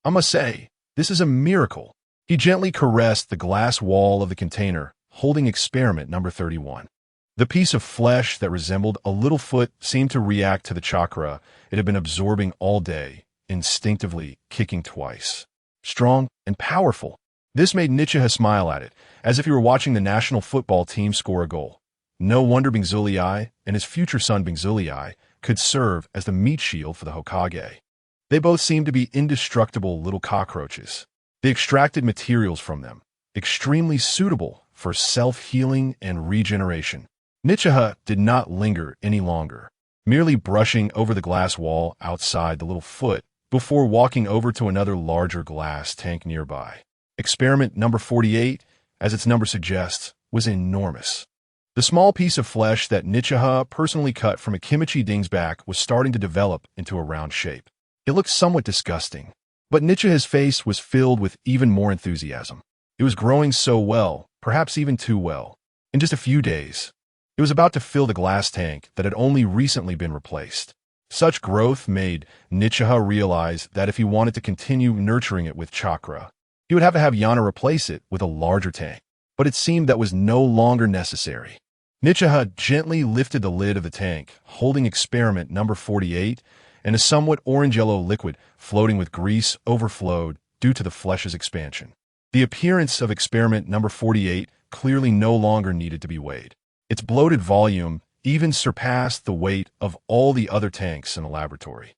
I must say, this is a miracle. He gently caressed the glass wall of the container, holding experiment number 31. The piece of flesh that resembled a little foot seemed to react to the chakra it had been absorbing all day, instinctively kicking twice. Strong and powerful. This made Nichiha smile at it, as if he were watching the national football team score a goal. No wonder Bingzuli and his future son Bingzuli could serve as the meat shield for the Hokage. They both seemed to be indestructible little cockroaches. The extracted materials from them, extremely suitable for self-healing and regeneration. Nichiha did not linger any longer, merely brushing over the glass wall outside the little foot before walking over to another larger glass tank nearby. Experiment number 48, as its number suggests, was enormous. The small piece of flesh that Nichiha personally cut from a Kimichi Ding's back was starting to develop into a round shape. It looked somewhat disgusting, but Nichiha's face was filled with even more enthusiasm. It was growing so well, perhaps even too well. In just a few days, it was about to fill the glass tank that had only recently been replaced. Such growth made Nichiha realize that if he wanted to continue nurturing it with chakra, he would have to have Yana replace it with a larger tank. But it seemed that was no longer necessary. Nichiha gently lifted the lid of the tank, holding experiment number 48, and a somewhat orange-yellow liquid floating with grease overflowed due to the flesh's expansion. The appearance of experiment number 48 clearly no longer needed to be weighed. Its bloated volume even surpassed the weight of all the other tanks in the laboratory.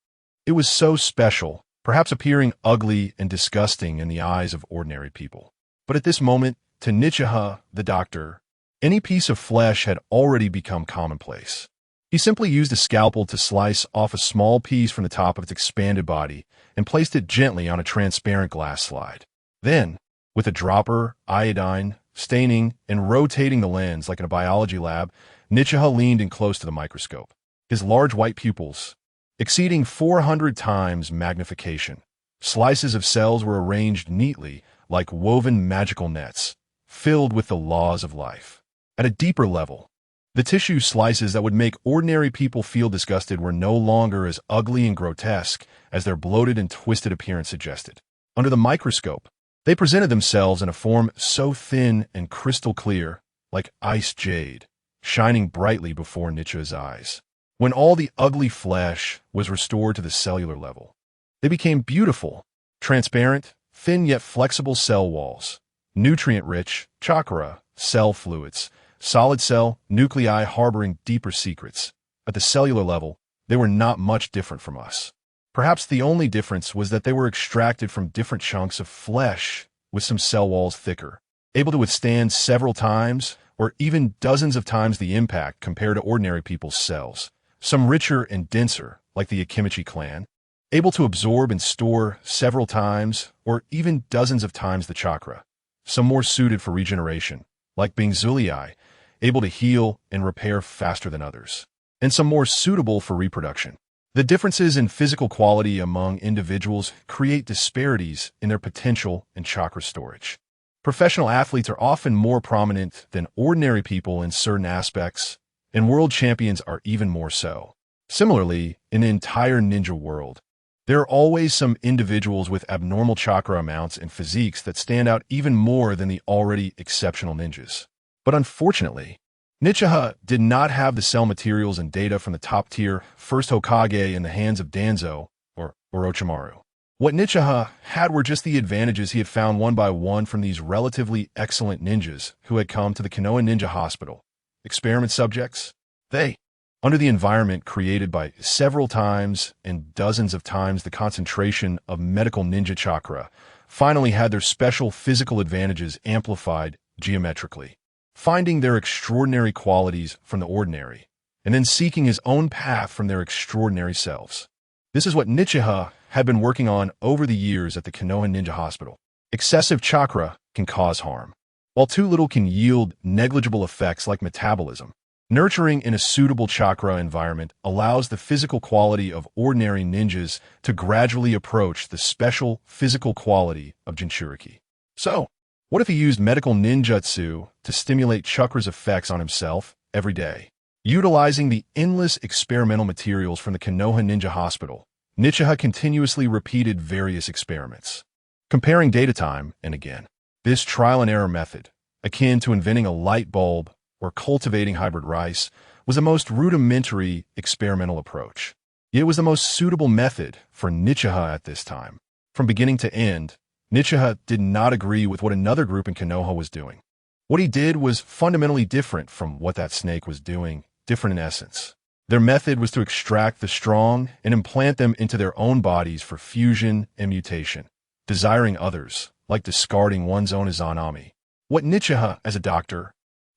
It was so special, perhaps appearing ugly and disgusting in the eyes of ordinary people. But at this moment, to Nichiha, the doctor, any piece of flesh had already become commonplace. He simply used a scalpel to slice off a small piece from the top of its expanded body and placed it gently on a transparent glass slide. Then, with a dropper, iodine, staining, and rotating the lens like in a biology lab, Nichiha leaned in close to the microscope. His large white pupils, exceeding 400 times magnification, Slices of cells were arranged neatly like woven magical nets, filled with the laws of life. At a deeper level, the tissue slices that would make ordinary people feel disgusted were no longer as ugly and grotesque as their bloated and twisted appearance suggested. Under the microscope, they presented themselves in a form so thin and crystal clear, like ice jade, shining brightly before Nichiha's eyes. When all the ugly flesh was restored to the cellular level, they became beautiful, transparent, thin yet flexible cell walls, nutrient-rich, chakra, cell fluids, solid cell, nuclei harboring deeper secrets. At the cellular level, they were not much different from us. Perhaps the only difference was that they were extracted from different chunks of flesh with some cell walls thicker, able to withstand several times or even dozens of times the impact compared to ordinary people's cells. Some richer and denser, like the Akimichi clan, able to absorb and store several times or even dozens of times the chakra. Some more suited for regeneration, like being Zulii, able to heal and repair faster than others, and some more suitable for reproduction. The differences in physical quality among individuals create disparities in their potential and chakra storage. Professional athletes are often more prominent than ordinary people in certain aspects, and world champions are even more so. Similarly, in the entire ninja world, there are always some individuals with abnormal chakra amounts and physiques that stand out even more than the already exceptional ninjas. But unfortunately, Nichiha did not have the cell materials and data from the top-tier first Hokage in the hands of Danzo or Orochimaru. What Nichiha had were just the advantages he had found one by one from these relatively excellent ninjas who had come to the Konoha Ninja Hospital. Experiment subjects? They, under the environment created by several times and dozens of times the concentration of medical ninja chakra, finally had their special physical advantages amplified geometrically, finding their extraordinary qualities from the ordinary, and then seeking his own path from their extraordinary selves. This is what Nichiha had been working on over the years at the Konoha Ninja Hospital. Excessive chakra can cause harm, while too little can yield negligible effects like metabolism. Nurturing in a suitable chakra environment allows the physical quality of ordinary ninjas to gradually approach the special physical quality of Jinchuriki. So, what if he used medical ninjutsu to stimulate chakra's effects on himself every day? Utilizing the endless experimental materials from the Konoha Ninja Hospital, Nichiha continuously repeated various experiments, comparing data time and again. This trial-and-error method, akin to inventing a light bulb or cultivating hybrid rice, was the most rudimentary experimental approach. It was the most suitable method for Nichiha at this time. From beginning to end, Nichiha did not agree with what another group in Konoha was doing. What he did was fundamentally different from what that snake was doing, different in essence. Their method was to extract the strong and implant them into their own bodies for fusion and mutation, desiring others, like discarding one's own Izanami. What Nichiha, as a doctor,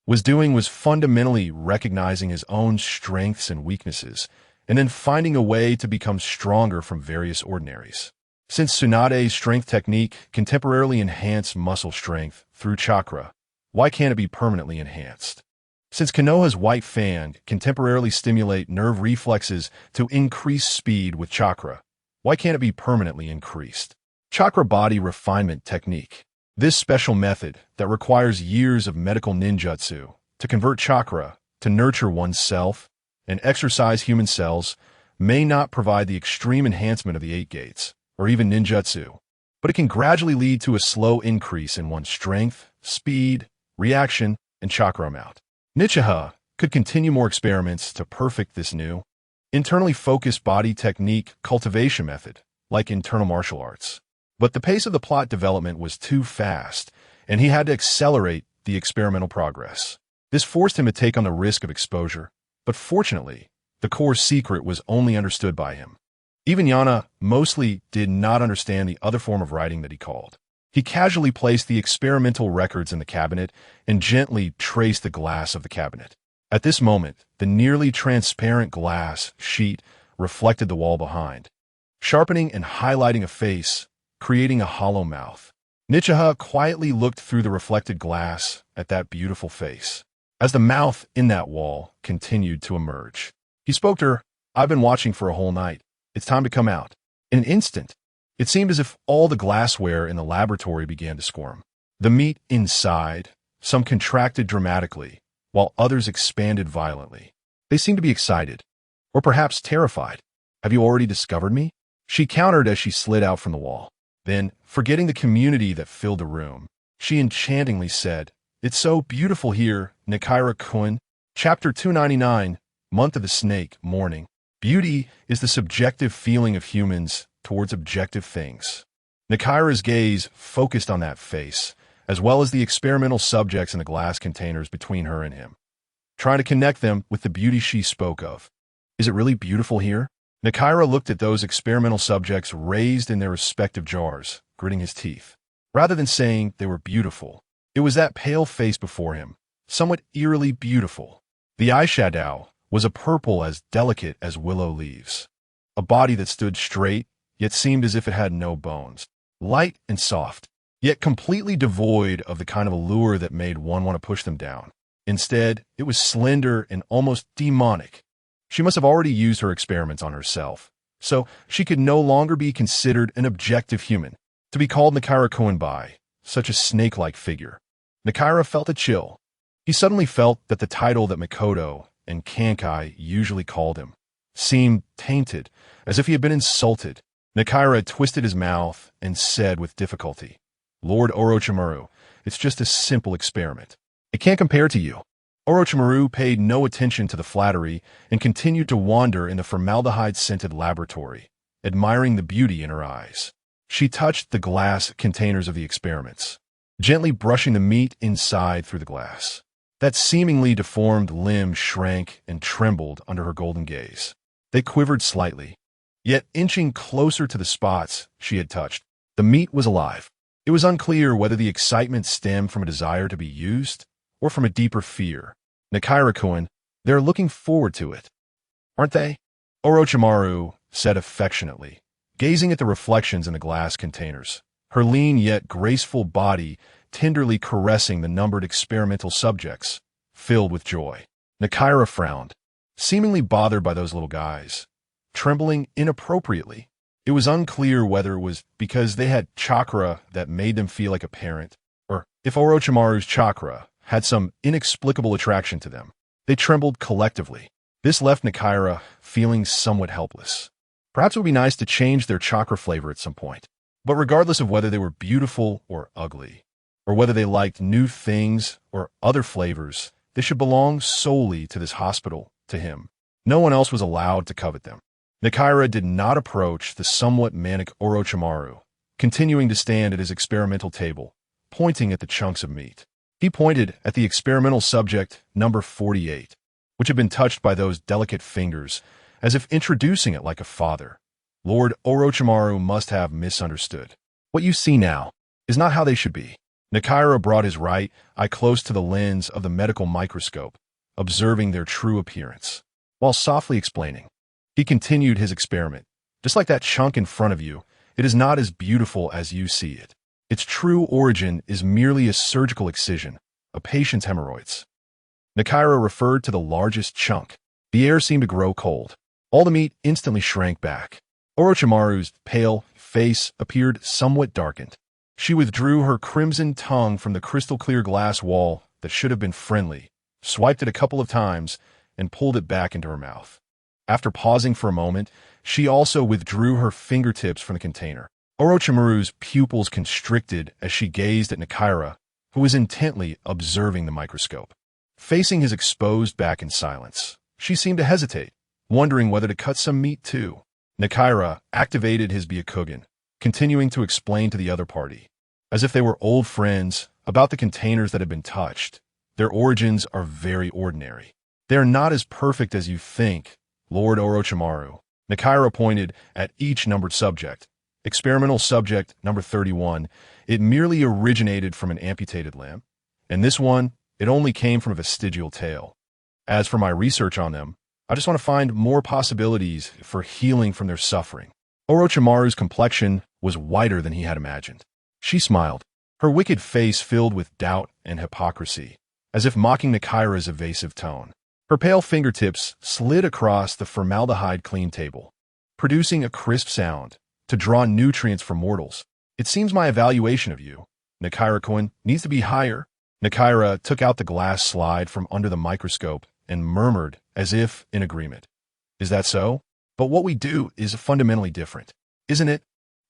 was doing was fundamentally recognizing his own strengths and weaknesses, and then finding a way to become stronger from various ordinaries. Since Tsunade's strength technique can temporarily enhance muscle strength through chakra, why can't it be permanently enhanced? Since Konoha's White Fang can temporarily stimulate nerve reflexes to increase speed with chakra, why can't it be permanently increased? Chakra body refinement technique. This special method that requires years of medical ninjutsu to convert chakra to nurture one's self and exercise human cells may not provide the extreme enhancement of the 8 gates, or even ninjutsu, but it can gradually lead to a slow increase in one's strength, speed, reaction, and chakra amount. Nichiha could continue more experiments to perfect this new, internally focused body technique cultivation method, like internal martial arts. But the pace of the plot development was too fast, and he had to accelerate the experimental progress. This forced him to take on the risk of exposure, but fortunately, the core secret was only understood by him. Even Yana mostly did not understand the other form of writing that he called. He casually placed the experimental records in the cabinet and gently traced the glass of the cabinet. At this moment, the nearly transparent glass sheet reflected the wall behind, sharpening and highlighting a face, creating a hollow mouth. Nichiha quietly looked through the reflected glass at that beautiful face. As the mouth in that wall continued to emerge, he spoke to her. "I've been watching for a whole night. It's time to come out." In an instant, It seemed as if all the glassware in the laboratory began to squirm. The meat inside, some contracted dramatically, while others expanded violently. They seemed to be excited, or perhaps terrified. "Have you already discovered me?" she countered as she slid out from the wall. Then, forgetting the community that filled the room, she enchantingly said, "It's so beautiful here, Nakaira-kun." Chapter 299, Month of the Snake, Morning. Beauty is the subjective feeling of humans towards objective things. Nakaira's gaze focused on that face, as well as the experimental subjects in the glass containers between her and him, trying to connect them with the beauty she spoke of. "Is it really beautiful here?" Nakaira looked at those experimental subjects raised in their respective jars, gritting his teeth. Rather than saying they were beautiful, it was that pale face before him, somewhat eerily beautiful. The eyeshadow was a purple as delicate as willow leaves. A body that stood straight, yet seemed as if it had no bones. Light and soft, yet completely devoid of the kind of allure that made one want to push them down. Instead, it was slender and almost demonic. She must have already used her experiments on herself, so she could no longer be considered an objective human. To be called Nakaira-kun by such a snake-like figure. Nakaira felt a chill. He suddenly felt that the title that Mikoto and Kankai usually called him seemed tainted, as if he had been insulted. Nakaira twisted his mouth and said with difficulty, "Lord Orochimaru, it's just a simple experiment. It can't compare to you." Orochimaru paid no attention to the flattery and continued to wander in the formaldehyde-scented laboratory, admiring the beauty in her eyes. She touched the glass containers of the experiments, gently brushing the meat inside through the glass. That seemingly deformed limb shrank and trembled under her golden gaze. They quivered slightly, yet inching closer to the spots she had touched. The meat was alive. It was unclear whether the excitement stemmed from a desire to be used or from a deeper fear. "Nakaira-kun, they're looking forward to it, aren't they?" Orochimaru said affectionately, gazing at the reflections in the glass containers, her lean yet graceful body tenderly caressing the numbered experimental subjects, filled with joy. Nakaira frowned, seemingly bothered by those little guys, trembling inappropriately. It was unclear whether it was because they had chakra that made them feel like a parent, or if Orochimaru's chakra had some inexplicable attraction to them. They trembled collectively. This left Nakaira feeling somewhat helpless. Perhaps it would be nice to change their chakra flavor at some point. But regardless of whether they were beautiful or ugly, or whether they liked new things or other flavors, they should belong solely to this hospital, to him. No one else was allowed to covet them. Nakaira did not approach the somewhat manic Orochimaru, continuing to stand at his experimental table, pointing at the chunks of meat. He pointed at the experimental subject number 48, which had been touched by those delicate fingers, as if introducing it like a father. Lord Orochimaru must have misunderstood. "What you see now is not how they should be." Nakaira brought his right eye close to the lens of the medical microscope, observing their true appearance. While softly explaining, he continued his experiment. "Just like that chunk in front of you, it is not as beautiful as you see it. Its true origin is merely a surgical excision, a patient's hemorrhoids." Nakaira referred to the largest chunk. The air seemed to grow cold. All the meat instantly shrank back. Orochimaru's pale face appeared somewhat darkened. She withdrew her crimson tongue from the crystal-clear glass wall that should have been friendly, swiped it a couple of times, and pulled it back into her mouth. After pausing for a moment, she also withdrew her fingertips from the container. Orochimaru's pupils constricted as she gazed at Nakaira, who was intently observing the microscope. Facing his exposed back in silence, she seemed to hesitate, wondering whether to cut some meat too. Nakaira activated his Byakugan, continuing to explain to the other party, as if they were old friends, about the containers that had been touched. "Their origins are very ordinary. They are not as perfect as you think, Lord Orochimaru." Nakaira pointed at each numbered subject. Experimental subject number 31, it merely originated from an amputated limb, and this one, it only came from a vestigial tail. As for my research on them, I just want to find more possibilities for healing from their suffering. Orochimaru's complexion was whiter than he had imagined. She smiled, her wicked face filled with doubt and hypocrisy, as if mocking Nakaira's evasive tone. Her pale fingertips slid across the formaldehyde-clean table, producing a crisp sound, to draw nutrients from mortals. It seems my evaluation of you, Nakaira-kun, needs to be higher. Nakaira took out the glass slide from under the microscope and murmured as if in agreement. Is that so? But what we do is fundamentally different, isn't it?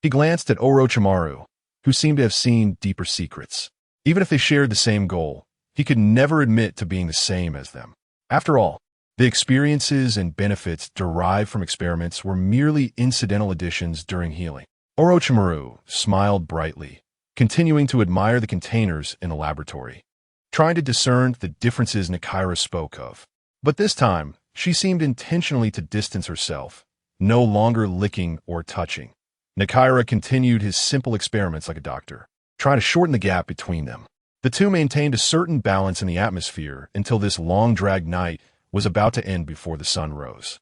He glanced at Orochimaru, who seemed to have seen deeper secrets. Even if they shared the same goal, he could never admit to being the same as them. After all, the experiences and benefits derived from experiments were merely incidental additions during healing. Orochimaru smiled brightly, continuing to admire the containers in the laboratory, trying to discern the differences Nakaira spoke of. But this time, she seemed intentionally to distance herself, no longer licking or touching. Nakaira continued his simple experiments like a doctor, trying to shorten the gap between them. The two maintained a certain balance in the atmosphere until this long-dragged night was about to end before the sun rose.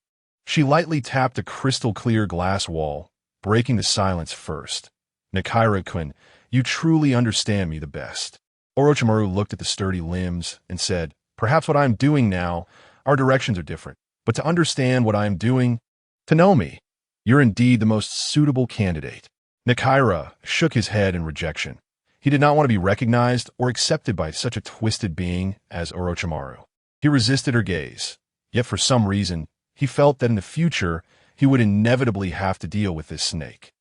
She lightly tapped a crystal-clear glass wall, breaking the silence first. Nakaira-kun, you truly understand me the best. Orochimaru looked at the sturdy limbs and said, perhaps what I am doing now, our directions are different, but to understand what I am doing, to know me, you're indeed the most suitable candidate. Nakaira shook his head in rejection. He did not want to be recognized or accepted by such a twisted being as Orochimaru. He resisted her gaze, yet for some reason, he felt that in the future, he would inevitably have to deal with this snake.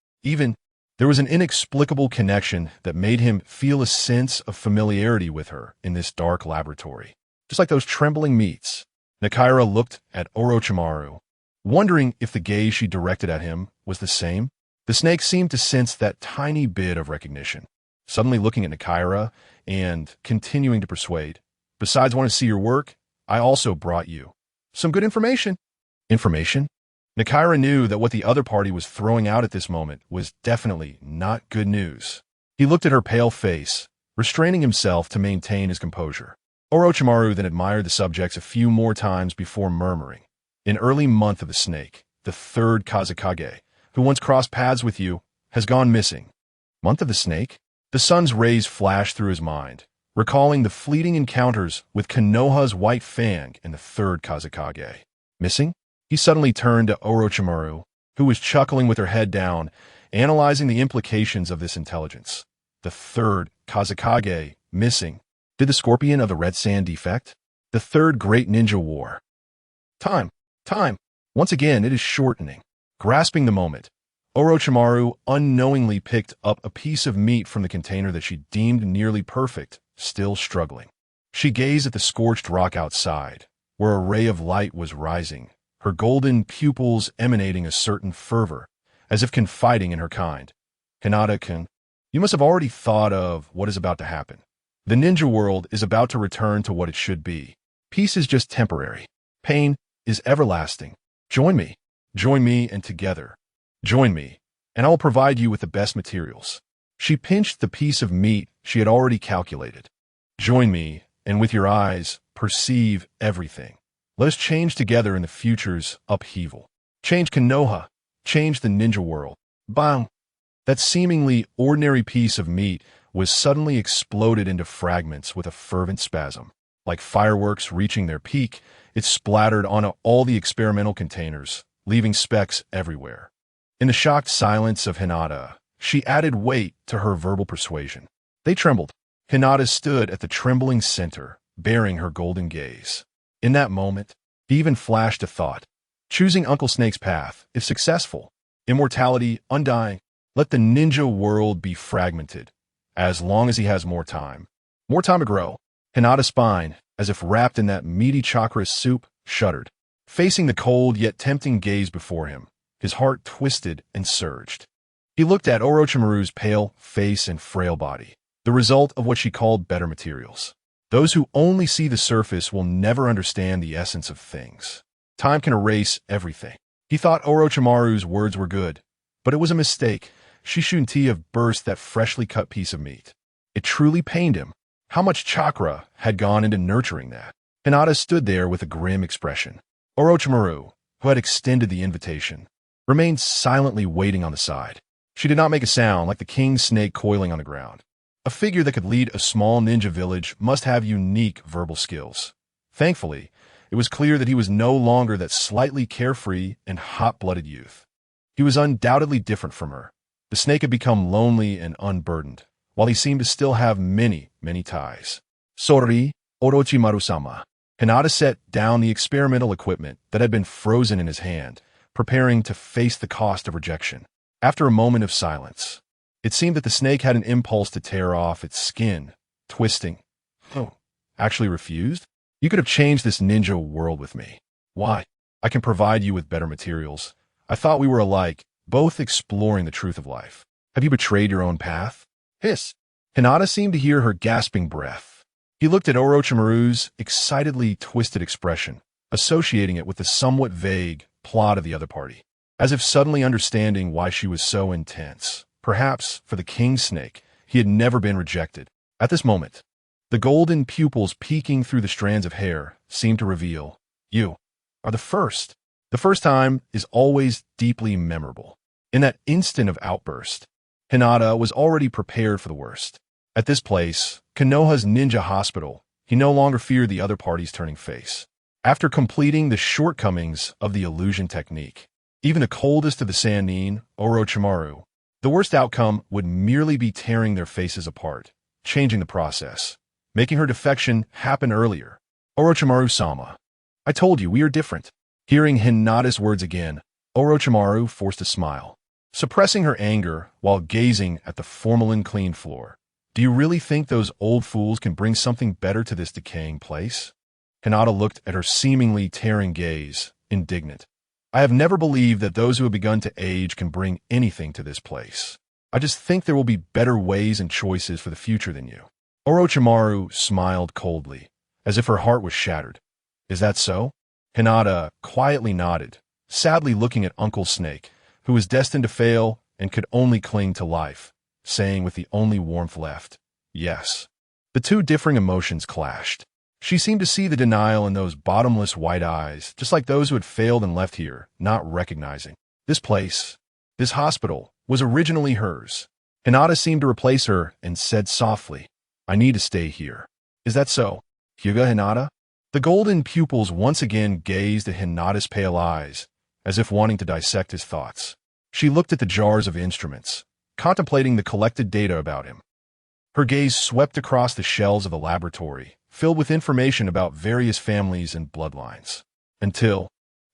There was an inexplicable connection that made him feel a sense of familiarity with her in this dark laboratory. Just like those trembling meats, Nakaira looked at Orochimaru, wondering if the gaze she directed at him was the same. The snake seemed to sense that tiny bit of recognition, suddenly looking at Nakaira and continuing to persuade. Besides wanting to see your work, I also brought you some good information. Information? Nakaira knew that what the other party was throwing out at this moment was definitely not good news. He looked at her pale face, restraining himself to maintain his composure. Orochimaru then admired the subjects a few more times before murmuring. An early month of the snake, the third Kazekage, who once crossed paths with you, has gone missing. Month of the snake? The sun's rays flashed through his mind, recalling the fleeting encounters with Konoha's White Fang and the third Kazekage. Missing? He suddenly turned to Orochimaru, who was chuckling with her head down, analyzing the implications of this intelligence. The third Kazekage, missing. Did the scorpion of the red sand defect? The third great ninja war. Time. Once again, it is shortening. Grasping the moment, Orochimaru unknowingly picked up a piece of meat from the container that she deemed nearly perfect, still struggling. She gazed at the scorched rock outside, where a ray of light was rising, her golden pupils emanating a certain fervor, as if confiding in her kind. Hinata-kun, you must have already thought of what is about to happen. The ninja world is about to return to what it should be. Peace is just temporary. Pain is everlasting. Join me, and together. Join me, and I will provide you with the best materials. She pinched the piece of meat she had already calculated. Join me, and with your eyes, perceive everything. Let us change together in the future's upheaval. Change Konoha. Change the ninja world. Bang! That seemingly ordinary piece of meat was suddenly exploded into fragments with a fervent spasm. Like fireworks reaching their peak, it splattered onto all the experimental containers, leaving specks everywhere. In the shocked silence of Hinata, she added weight to her verbal persuasion. They trembled. Hinata stood at the trembling center, bearing her golden gaze. In that moment, he even flashed a thought. Choosing Uncle Snake's path, if successful, immortality, undying, let the ninja world be fragmented, as long as he has more time. More time to grow. Hinata's spine, as if wrapped in that meaty chakra soup, shuddered. Facing the cold yet tempting gaze before him, his heart twisted and surged. He looked at Orochimaru's pale face and frail body, the result of what she called better materials. Those who only see the surface will never understand the essence of things. Time can erase everything. He thought Orochimaru's words were good, but it was a mistake. She shouldn't have burst that freshly cut piece of meat. It truly pained him. How much chakra had gone into nurturing that? Hinata stood there with a grim expression. Orochimaru, who had extended the invitation, remained silently waiting on the side. She did not make a sound like the king snake coiling on the ground. A figure that could lead a small ninja village must have unique verbal skills. Thankfully, it was clear that he was no longer that slightly carefree and hot-blooded youth. He was undoubtedly different from her. The snake had become lonely and unburdened, while he seemed to still have many, many ties. Sorry, Orochimaru-sama. Hinata set down the experimental equipment that had been frozen in his hand, preparing to face the cost of rejection. After a moment of silence, it seemed that the snake had an impulse to tear off its skin, twisting. Oh, actually refused? You could have changed this ninja world with me. Why? I can provide you with better materials. I thought we were alike, both exploring the truth of life. Have you betrayed your own path? Hiss. Hinata seemed to hear her gasping breath. He looked at Orochimaru's excitedly twisted expression, associating it with the somewhat vague plot of the other party, as if suddenly understanding why she was so intense. Perhaps, for the king snake, he had never been rejected. At this moment, the golden pupils peeking through the strands of hair seemed to reveal, you are the first. The first time is always deeply memorable. In that instant of outburst, Hinata was already prepared for the worst. At this place, Konoha's ninja hospital, he no longer feared the other party's turning face. After completing the shortcomings of the illusion technique, even the coldest of the Sannin, Orochimaru, the worst outcome would merely be tearing their faces apart, changing the process, making her defection happen earlier. Orochimaru-sama, I told you we are different. Hearing Hinata's words again, Orochimaru forced a smile, suppressing her anger while gazing at the formalin-clean floor. Do you really think those old fools can bring something better to this decaying place? Hinata looked at her seemingly tearing gaze, indignant. I have never believed that those who have begun to age can bring anything to this place. I just think there will be better ways and choices for the future than you. Orochimaru smiled coldly, as if her heart was shattered. Is that so? Hinata quietly nodded, sadly looking at Uncle Snake, who was destined to fail and could only cling to life, saying with the only warmth left, yes. The two differing emotions clashed. She seemed to see the denial in those bottomless white eyes, just like those who had failed and left here, not recognizing. This place, this hospital, was originally hers. Hinata seemed to replace her and said softly, I need to stay here. Is that so, Hyuga Hinata? The golden pupils once again gazed at Hinata's pale eyes, as if wanting to dissect his thoughts. She looked at the jars of instruments, contemplating the collected data about him. Her gaze swept across the shelves of the laboratory, filled with information about various families and bloodlines, until,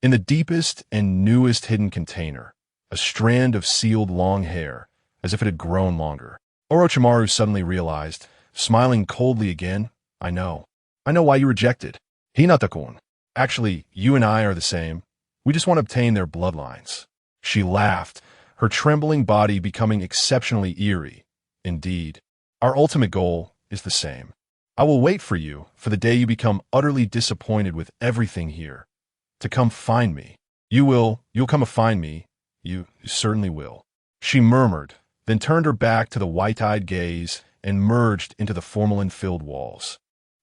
in the deepest and newest hidden container, a strand of sealed long hair, as if it had grown longer. Orochimaru suddenly realized, smiling coldly again, I know why you rejected. Hinata-kun. Actually, you and I are the same. We just want to obtain their bloodlines. She laughed, her trembling body becoming exceptionally eerie. Indeed, our ultimate goal is the same. I will wait for you for the day you become utterly disappointed with everything here, to come find me. You'll come to find me. You certainly will. She murmured, then turned her back to the white-eyed gaze and merged into the formalin-filled walls,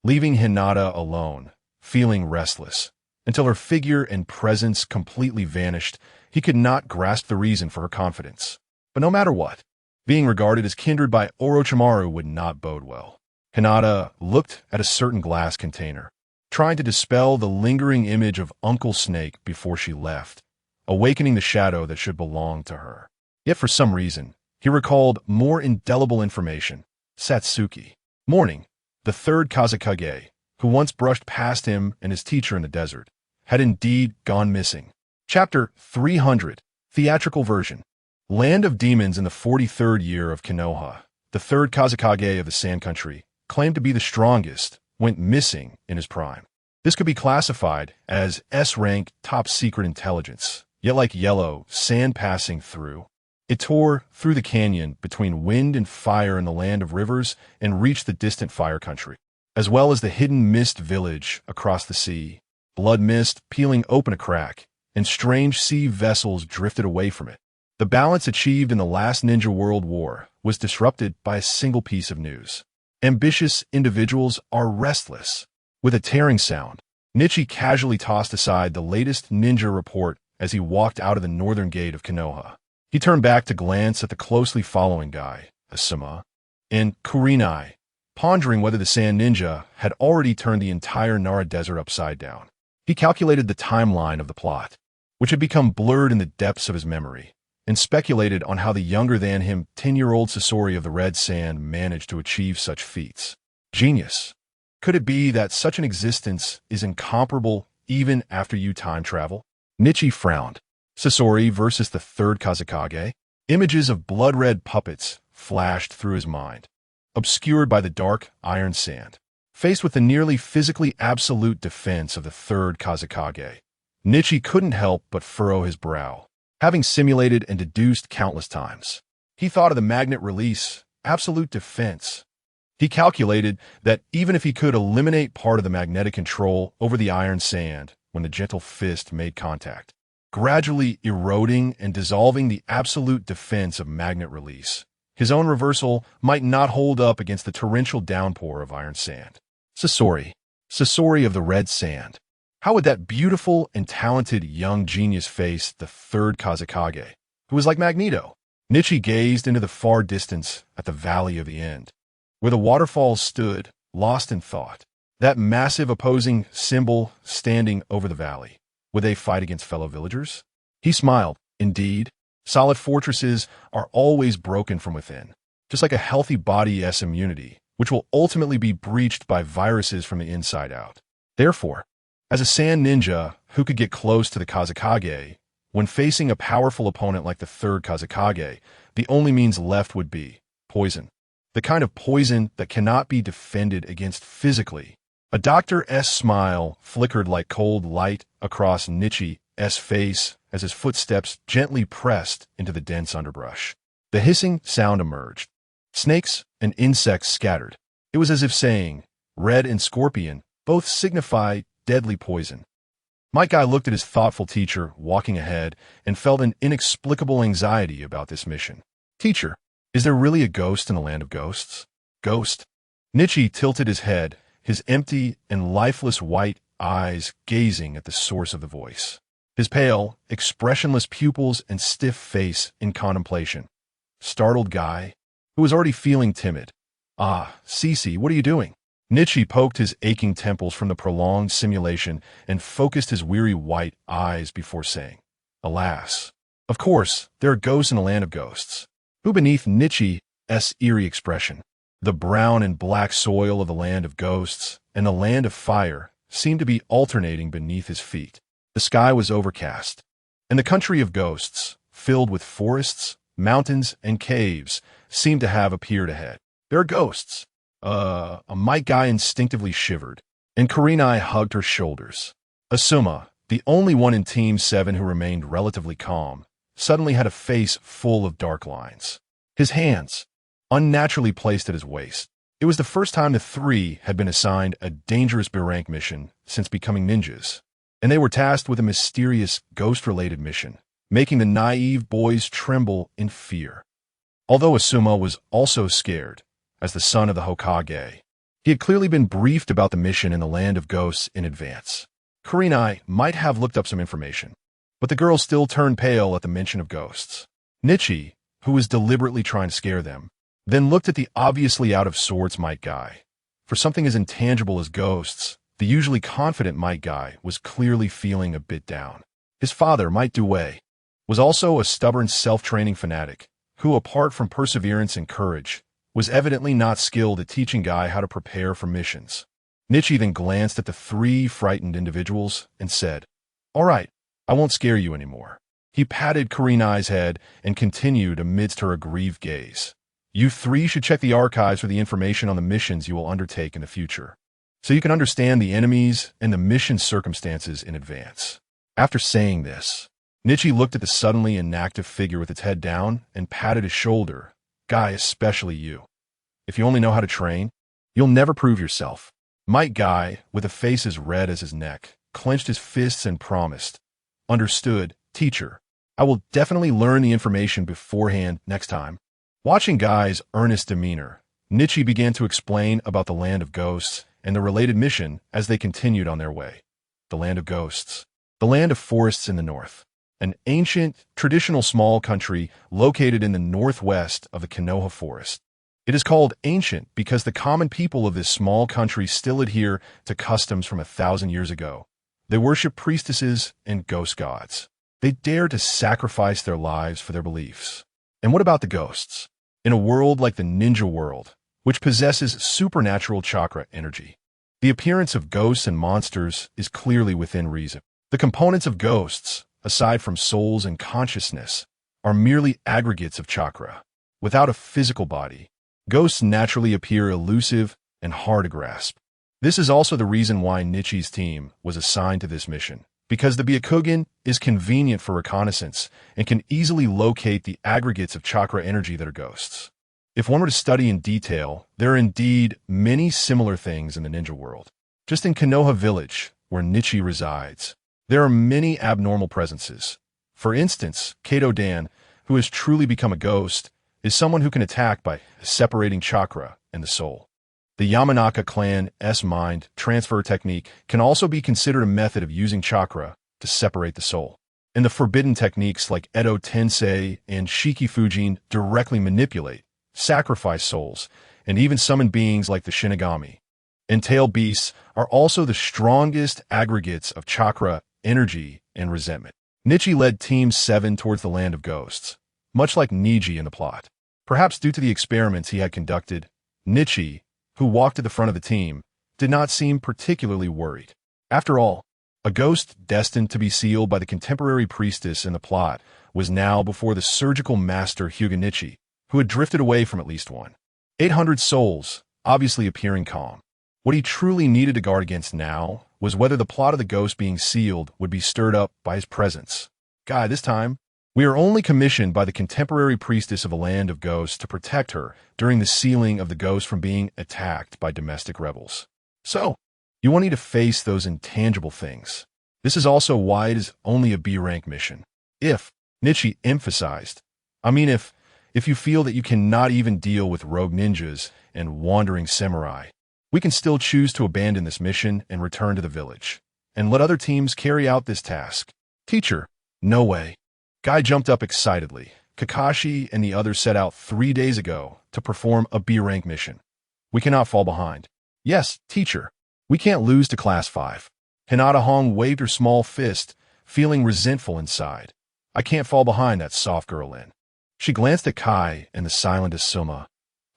leaving Hinata alone, feeling restless. Until her figure and presence completely vanished, he could not grasp the reason for her confidence. But no matter what, being regarded as kindred by Orochimaru would not bode well. Hinata looked at a certain glass container, trying to dispel the lingering image of Uncle Snake before she left, awakening the shadow that should belong to her. Yet for some reason, he recalled more indelible information. Satsuki. Morning, the third Kazekage, who once brushed past him and his teacher in the desert, had indeed gone missing. Chapter 300, Theatrical Version. Land of Demons in the 43rd year of Konoha, the third Kazekage of the Sand Country, claimed to be the strongest, went missing in his prime. This could be classified as S-rank top-secret intelligence, yet like yellow sand passing through. It tore through the canyon between wind and fire in the land of rivers and reached the distant fire country, as well as the hidden mist village across the sea. Blood mist peeling open a crack, and strange sea vessels drifted away from it. The balance achieved in the last Ninja World War was disrupted by a single piece of news. Ambitious individuals are restless. With a tearing sound, Nichi casually tossed aside the latest ninja report as he walked out of the northern gate of Konoha. He turned back to glance at the closely following guy, Asuma, and Kurenai, pondering whether the Sand Ninja had already turned the entire Nara Desert upside down. He calculated the timeline of the plot, which had become blurred in the depths of his memory, and speculated on how the younger-than-him 10-year-old Sasori of the Red Sand managed to achieve such feats. Genius. Could it be that such an existence is incomparable even after you time travel? Nichi frowned. Sasori versus the third Kazekage? Images of blood-red puppets flashed through his mind, obscured by the dark iron sand. Faced with the nearly physically absolute defense of the third Kazekage, Nichi couldn't help but furrow his brow. Having simulated and deduced countless times, he thought of the magnet release, absolute defense. He calculated that even if he could eliminate part of the magnetic control over the iron sand when the gentle fist made contact, gradually eroding and dissolving the absolute defense of magnet release, his own reversal might not hold up against the torrential downpour of iron sand. Sasori of the Red Sand. How would that beautiful and talented young genius face the third Kazekage, who was like Magneto? Nichi gazed into the far distance at the Valley of the End, where the waterfalls stood, lost in thought. That massive opposing symbol standing over the valley. Would they fight against fellow villagers? He smiled. Indeed, solid fortresses are always broken from within, just like a healthy body's immunity, which will ultimately be breached by viruses from the inside out. Therefore, as a sand ninja who could get close to the Kazekage, when facing a powerful opponent like the third Kazekage, the only means left would be poison. The kind of poison that cannot be defended against physically. A doctor's smile flickered like cold light across Nichi's face as his footsteps gently pressed into the dense underbrush. The hissing sound emerged. Snakes and insects scattered. It was as if saying, red and scorpion both signify deadly poison. Might Guy looked at his thoughtful teacher walking ahead and felt an inexplicable anxiety about this mission. Teacher, is there really a ghost in the land of ghosts? Ghost? Nichi tilted his head, his empty and lifeless white eyes gazing at the source of the voice. His pale, expressionless pupils and stiff face in contemplation. Startled Guy, who was already feeling timid. Ah, Cece, what are you doing? Nichi poked his aching temples from the prolonged simulation and focused his weary white eyes before saying, alas. Of course, there are ghosts in the land of ghosts. Who beneath Nichi's eerie expression? The brown and black soil of the land of ghosts and the land of fire seemed to be alternating beneath his feet. The sky was overcast, and the country of ghosts, filled with forests, mountains, and caves, seemed to have appeared ahead. There are ghosts. A Might Guy instinctively shivered, and Kurenai hugged her shoulders. Asuma, the only one in Team 7 who remained relatively calm, suddenly had a face full of dark lines. His hands, unnaturally placed at his waist. It was the first time the three had been assigned a dangerous B-rank mission since becoming ninjas, and they were tasked with a mysterious ghost-related mission, making the naive boys tremble in fear. Although Asuma was also scared, as the son of the Hokage, he had clearly been briefed about the mission in the land of ghosts in advance. Kurenai might have looked up some information, but the girl still turned pale at the mention of ghosts. Nichi, who was deliberately trying to scare them, then looked at the obviously out-of-sorts Might Guy. For something as intangible as ghosts, the usually confident Might Guy was clearly feeling a bit down. His father, Might Due, was also a stubborn self-training fanatic, who, apart from perseverance and courage, was evidently not skilled at teaching Guy how to prepare for missions. Nichi then glanced at the three frightened individuals and said, all right, I won't scare you anymore. He patted Kurenai's head and continued amidst her aggrieved gaze. You three should check the archives for the information on the missions you will undertake in the future, so you can understand the enemies and the mission circumstances in advance. After saying this, Nichi looked at the suddenly inactive figure with its head down and patted his shoulder. Guy, especially you. If you only know how to train, you'll never prove yourself. Might Guy, with a face as red as his neck, clenched his fists and promised, understood, teacher. I will definitely learn the information beforehand next time. Watching Guy's earnest demeanor, Nichi began to explain about the land of ghosts and the related mission as they continued on their way. The land of ghosts. The land of forests in the north. An ancient, traditional small country located in the northwest of the Konoha forest. It is called ancient because the common people of this small country still adhere to customs from 1,000 years ago. They worship priestesses and ghost gods. They dare to sacrifice their lives for their beliefs. And what about the ghosts? In a world like the ninja world, which possesses supernatural chakra energy, the appearance of ghosts and monsters is clearly within reason. The components of ghosts, aside from souls and consciousness, are merely aggregates of chakra. Without a physical body, ghosts naturally appear elusive and hard to grasp. This is also the reason why Nichi's team was assigned to this mission, because the Byakugan is convenient for reconnaissance and can easily locate the aggregates of chakra energy that are ghosts. If one were to study in detail, there are indeed many similar things in the ninja world. Just in Konoha village, where Nichi resides, there are many abnormal presences. For instance, Kato Dan, who has truly become a ghost, is someone who can attack by separating chakra and the soul. The Yamanaka clan's mind transfer technique can also be considered a method of using chakra to separate the soul. And the forbidden techniques like Edo Tensei and Shiki Fujin directly manipulate, sacrifice souls, and even summon beings like the Shinigami. Entail beasts are also the strongest aggregates of chakra, energy, and resentment. Nichi led Team 7 towards the land of ghosts, much like Niji in the plot. Perhaps due to the experiments he had conducted, Nichi, who walked at the front of the team, did not seem particularly worried. After all, a ghost destined to be sealed by the contemporary priestess in the plot was now before the surgical master Hyuga Nichi, who had drifted away from at least one. 800 souls, obviously appearing calm. What he truly needed to guard against now was whether the plot of the ghost being sealed would be stirred up by his presence. Guy, this time, we are only commissioned by the contemporary priestess of a land of ghosts to protect her during the sealing of the ghost from being attacked by domestic rebels. So, you won't need to face those intangible things. This is also why it is only a B-rank mission. If, Nichi emphasized, if you feel that you cannot even deal with rogue ninjas and wandering samurai, we can still choose to abandon this mission and return to the village, and let other teams carry out this task. Teacher, no way. Guy jumped up excitedly. Kakashi and the others set out 3 days ago to perform a B-rank mission. We cannot fall behind. Yes, teacher. We can't lose to Class 5. Hinata Hong waved her small fist, feeling resentful inside. I can't fall behind that soft girl in. She glanced at Kai and the silent Asuma.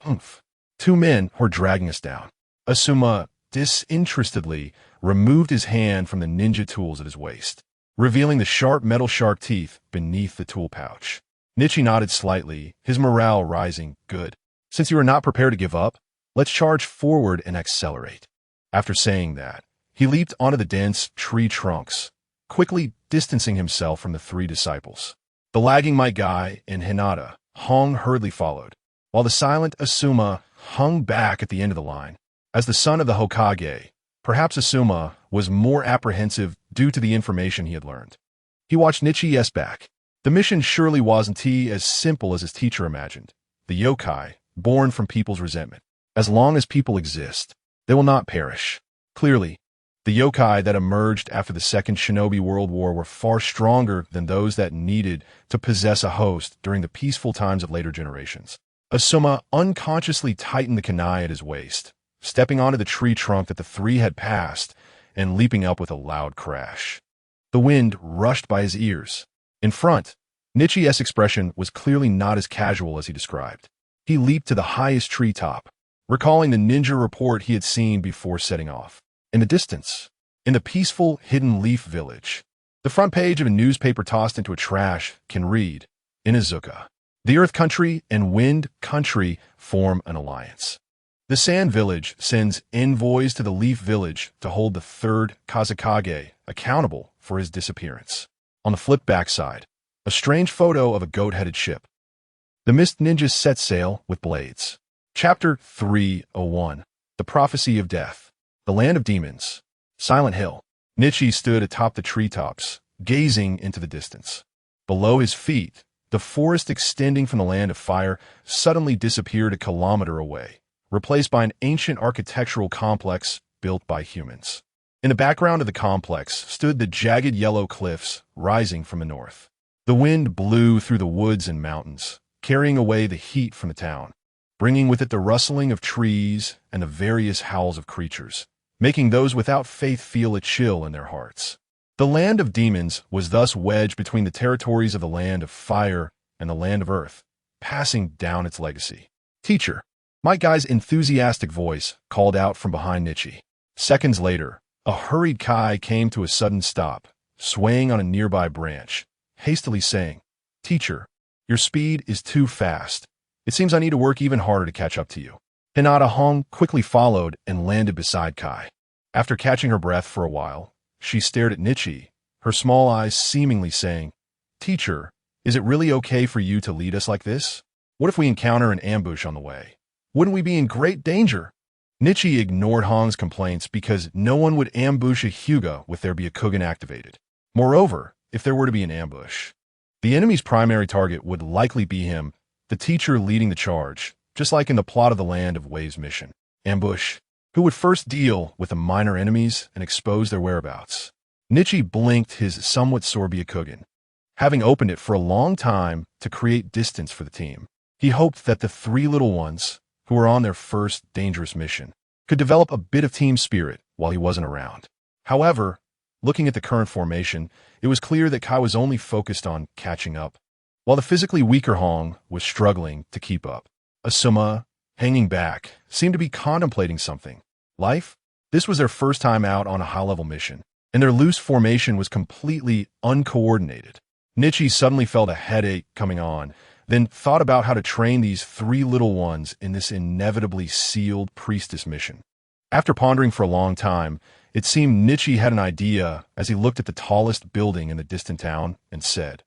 Humph. 2 men were dragging us down. Asuma, disinterestedly, removed his hand from the ninja tools at his waist, revealing the sharp metal shark teeth beneath the tool pouch. Nichi nodded slightly, his morale rising. Good. Since you are not prepared to give up, let's charge forward and accelerate. After saying that, he leaped onto the dense tree trunks, quickly distancing himself from the 3 disciples. The lagging Might Guy and Hinata Hong hurriedly followed, while the silent Asuma hung back at the end of the line. As the son of the Hokage, perhaps Asuma was more apprehensive due to the information he had learned. He watched Nichi's back. The mission surely wasn't as simple as his teacher imagined. The yokai, born from people's resentment. As long as people exist, they will not perish. Clearly, the yokai that emerged after the Second Shinobi World War were far stronger than those that needed to possess a host during the peaceful times of later generations. Asuma unconsciously tightened the kunai at his waist, stepping onto the tree trunk that the 3 had passed and leaping up with a loud crash. The wind rushed by his ears. In front, Nichi's expression was clearly not as casual as he described. He leaped to the highest treetop, recalling the ninja report he had seen before setting off. In the distance, in the peaceful hidden leaf village, the front page of a newspaper tossed into a trash can read, Inuzuka. The Earth Country and Wind Country form an alliance. The Sand Village sends envoys to the Leaf Village to hold the 3rd Kazekage accountable for his disappearance. On the flip backside, a strange photo of a goat-headed ship. The Mist Ninjas set sail with blades. Chapter 301. The Prophecy of Death. The Land of Demons. Silent Hill. Nichi stood atop the treetops, gazing into the distance. Below his feet, the forest extending from the Land of Fire suddenly disappeared a kilometer away, replaced by an ancient architectural complex built by humans. In the background of the complex stood the jagged yellow cliffs rising from the north. The wind blew through the woods and mountains, carrying away the heat from the town, bringing with it the rustling of trees and the various howls of creatures, making those without faith feel a chill in their hearts. The land of demons was thus wedged between the territories of the land of fire and the land of earth, passing down its legacy. Teacher, my guy's enthusiastic voice called out from behind Nichi. Seconds later, a hurried Kai came to a sudden stop, swaying on a nearby branch, hastily saying, Teacher, your speed is too fast. It seems I need to work even harder to catch up to you. Hinata Hong quickly followed and landed beside Kai. After catching her breath for a while, she stared at Nichi, her small eyes seemingly saying, Teacher, is it really okay for you to lead us like this? What if we encounter an ambush on the way? Wouldn't we be in great danger? Nichi ignored Hong's complaints because no one would ambush a Hyuga with their Byakugan activated. Moreover, if there were to be an ambush, the enemy's primary target would likely be him, the teacher leading the charge, just like in the plot of the Land of Waves mission. Ambush. Who would first deal with the minor enemies and expose their whereabouts? Nichi blinked his somewhat sore Byakugan, having opened it for a long time to create distance for the team. He hoped that the three little ones, who were on their first dangerous mission, could develop a bit of team spirit while he wasn't around. However, looking at the current formation, it was clear that Kai was only focused on catching up, while the physically weaker Hong was struggling to keep up. Asuma, hanging back, seemed to be contemplating something. Life? This was their first time out on a high-level mission, and their loose formation was completely uncoordinated. Nichi suddenly felt a headache coming on, then thought about how to train these three little ones in this inevitably sealed priestess mission. After pondering for a long time, it seemed Nichi had an idea as he looked at the tallest building in the distant town and said,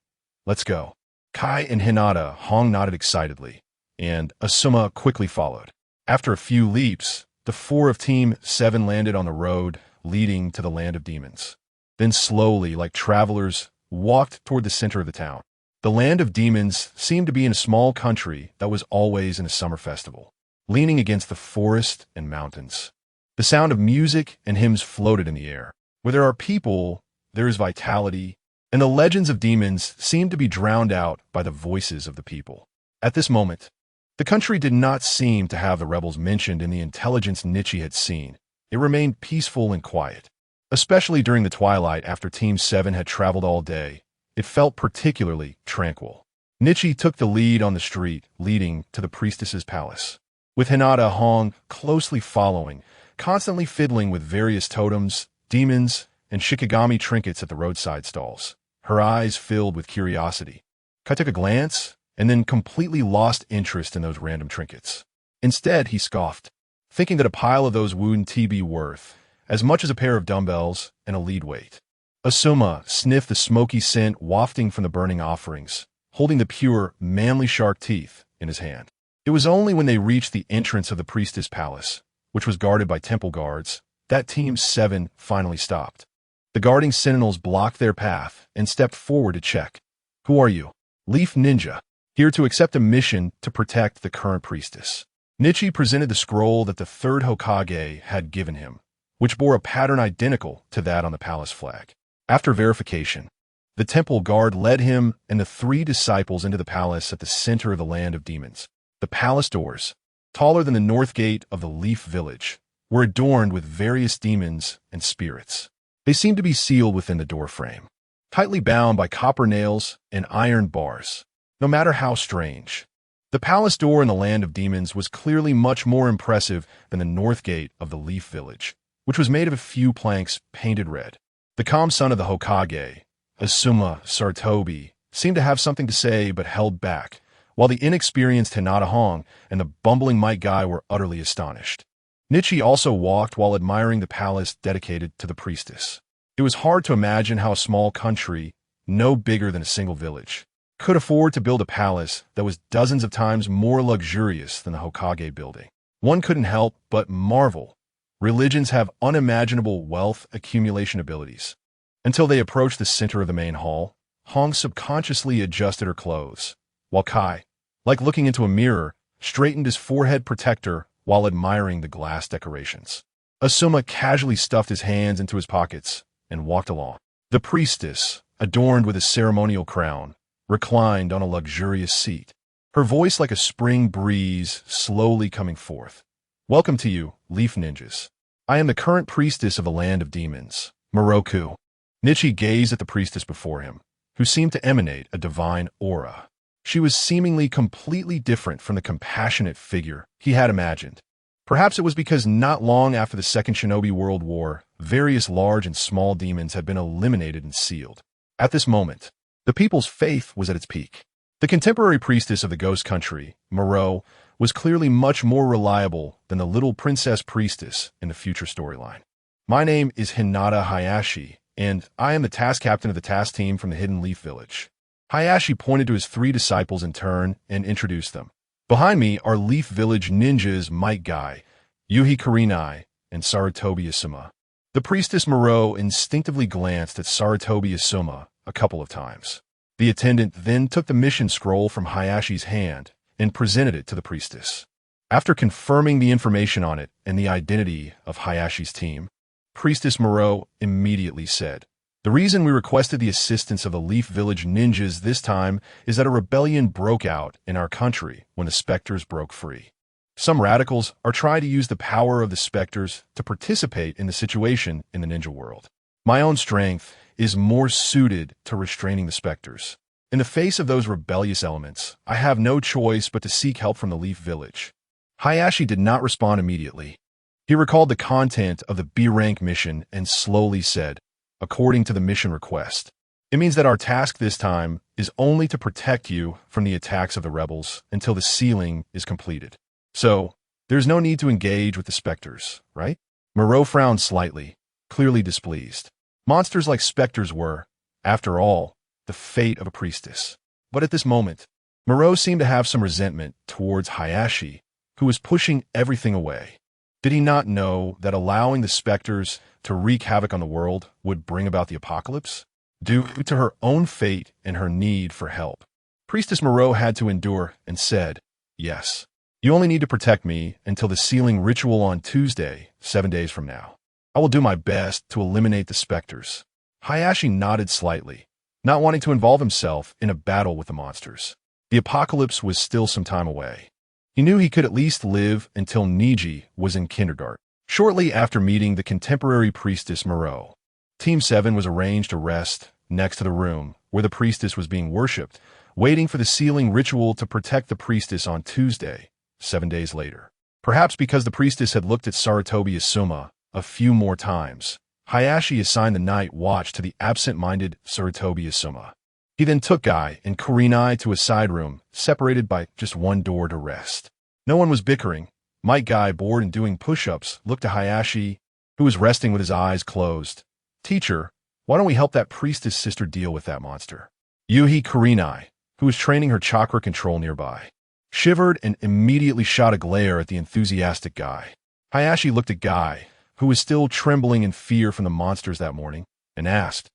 Let's go. Kai and Hinata Hong nodded excitedly, and Asuma quickly followed. After a few leaps, the four of Team 7 landed on the road leading to the Land of Demons. Then slowly, like travelers, walked toward the center of the town. The Land of Demons seemed to be in a small country that was always in a summer festival, leaning against the forest and mountains. The sound of music and hymns floated in the air. Where there are people, there is vitality, and the legends of demons seemed to be drowned out by the voices of the people. At this moment, the country did not seem to have the rebels mentioned in the intelligence Nichi had seen. It remained peaceful and quiet, especially during the twilight after Team 7 had traveled all day. It felt particularly tranquil. Nichi took the lead on the street leading to the priestess's palace, with Hinata Hong closely following, constantly fiddling with various totems, demons, and shikigami trinkets at the roadside stalls. Her eyes filled with curiosity. Kai took a glance and then completely lost interest in those random trinkets. Instead, he scoffed, thinking that a pile of those wouldn't be worth as much as a pair of dumbbells and a lead weight. Asuma sniffed the smoky scent wafting from the burning offerings, holding the pure, manly shark teeth in his hand. It was only when they reached the entrance of the priestess palace, which was guarded by temple guards, that Team 7 finally stopped. The guarding sentinels blocked their path and stepped forward to check. Who are you? Leaf Ninja, here to accept a mission to protect the current priestess. Nichi presented the scroll that the third Hokage had given him, which bore a pattern identical to that on the palace flag. After verification, the temple guard led him and the three disciples into the palace at the center of the Land of Demons. The palace doors, taller than the north gate of the Leaf Village, were adorned with various demons and spirits. They seemed to be sealed within the doorframe, tightly bound by copper nails and iron bars. No matter how strange, the palace door in the Land of Demons was clearly much more impressive than the north gate of the Leaf Village, which was made of a few planks painted red. The calm son of the Hokage, Asuma Sartobi, seemed to have something to say but held back, while the inexperienced Hinata Hong and the bumbling Might Guy were utterly astonished. Nichi also walked while admiring the palace dedicated to the priestess. It was hard to imagine how a small country, no bigger than a single village, could afford to build a palace that was dozens of times more luxurious than the Hokage building. One couldn't help but marvel. Religions have unimaginable wealth accumulation abilities. Until they approached the center of the main hall, Hong subconsciously adjusted her clothes, while Kai, like looking into a mirror, straightened his forehead protector while admiring the glass decorations. Asuma casually stuffed his hands into his pockets and walked along. The priestess, adorned with a ceremonial crown, reclined on a luxurious seat, her voice like a spring breeze slowly coming forth. Welcome to you, Leaf Ninjas. I am the current priestess of the Land of Demons, Moroku. Nichi gazed at the priestess before him, who seemed to emanate a divine aura. She was seemingly completely different from the compassionate figure he had imagined. Perhaps it was because not long after the Second Shinobi World War, various large and small demons had been eliminated and sealed. At this moment, the people's faith was at its peak. The contemporary priestess of the ghost country, Moreau, was clearly much more reliable than the little princess priestess in the future storyline. My name is Hinata Hayashi, and I am the task captain of the task team from the Hidden Leaf Village. Hayashi pointed to his 3 disciples in turn and introduced them. Behind me are Leaf Village ninjas Might Guy, Yuhi Kurenai, and Sarutobi Asuma. The priestess Moreau instinctively glanced at Sarutobi Asuma a couple of times. The attendant then took the mission scroll from Hayashi's hand and presented it to the priestess. After confirming the information on it and the identity of Hayashi's team, Priestess Moreau immediately said, "The reason we requested the assistance of the Leaf Village ninjas this time is that a rebellion broke out in our country when the specters broke free. Some radicals are trying to use the power of the specters to participate in the situation in the ninja world. My own strength is more suited to restraining the specters. In the face of those rebellious elements, I have no choice but to seek help from the Leaf Village." Hayashi did not respond immediately. He recalled the content of the B-rank mission and slowly said, "According to the mission request, it means that our task this time is only to protect you from the attacks of the rebels until the sealing is completed. So, there's no need to engage with the specters, right?" Moreau frowned slightly, clearly displeased. Monsters like specters were, after all, the fate of a priestess. But at this moment, Moreau seemed to have some resentment towards Hayashi, who was pushing everything away. Did he not know that allowing the specters to wreak havoc on the world would bring about the apocalypse? Due to her own fate and her need for help, Priestess Moreau had to endure and said, "Yes, you only need to protect me until the sealing ritual on Tuesday, 7 days from now. I will do my best to eliminate the specters." Hayashi nodded slightly, not wanting to involve himself in a battle with the monsters. The apocalypse was still some time away. He knew he could at least live until Niji was in kindergarten. Shortly after meeting the contemporary priestess Moreau, Team 7 was arranged to rest next to the room where the priestess was being worshipped, waiting for the sealing ritual to protect the priestess on Tuesday, 7 days later. Perhaps because the priestess had looked at Sarutobi Asuma a few more times, Hayashi assigned the night watch to the absent-minded Sarutobi Asuma. He then took Guy and Kurenai to a side room, separated by just one door to rest. No one was bickering. Might Guy, bored and doing push-ups, looked at Hayashi, who was resting with his eyes closed. "Teacher, why don't we help that priestess sister deal with that monster?" Yuhi Kurenai, who was training her chakra control nearby, shivered and immediately shot a glare at the enthusiastic Guy. Hayashi looked at Guy, who was still trembling in fear from the monsters that morning, and asked,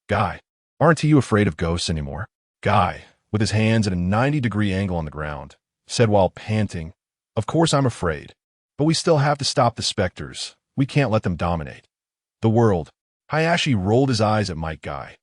"Guy, aren't you afraid of ghosts anymore?" Guy, with his hands at a 90-degree angle on the ground, said while panting, "Of course I'm afraid, but we still have to stop the specters. We can't let them dominate the world." Hayashi rolled his eyes at Might Guy.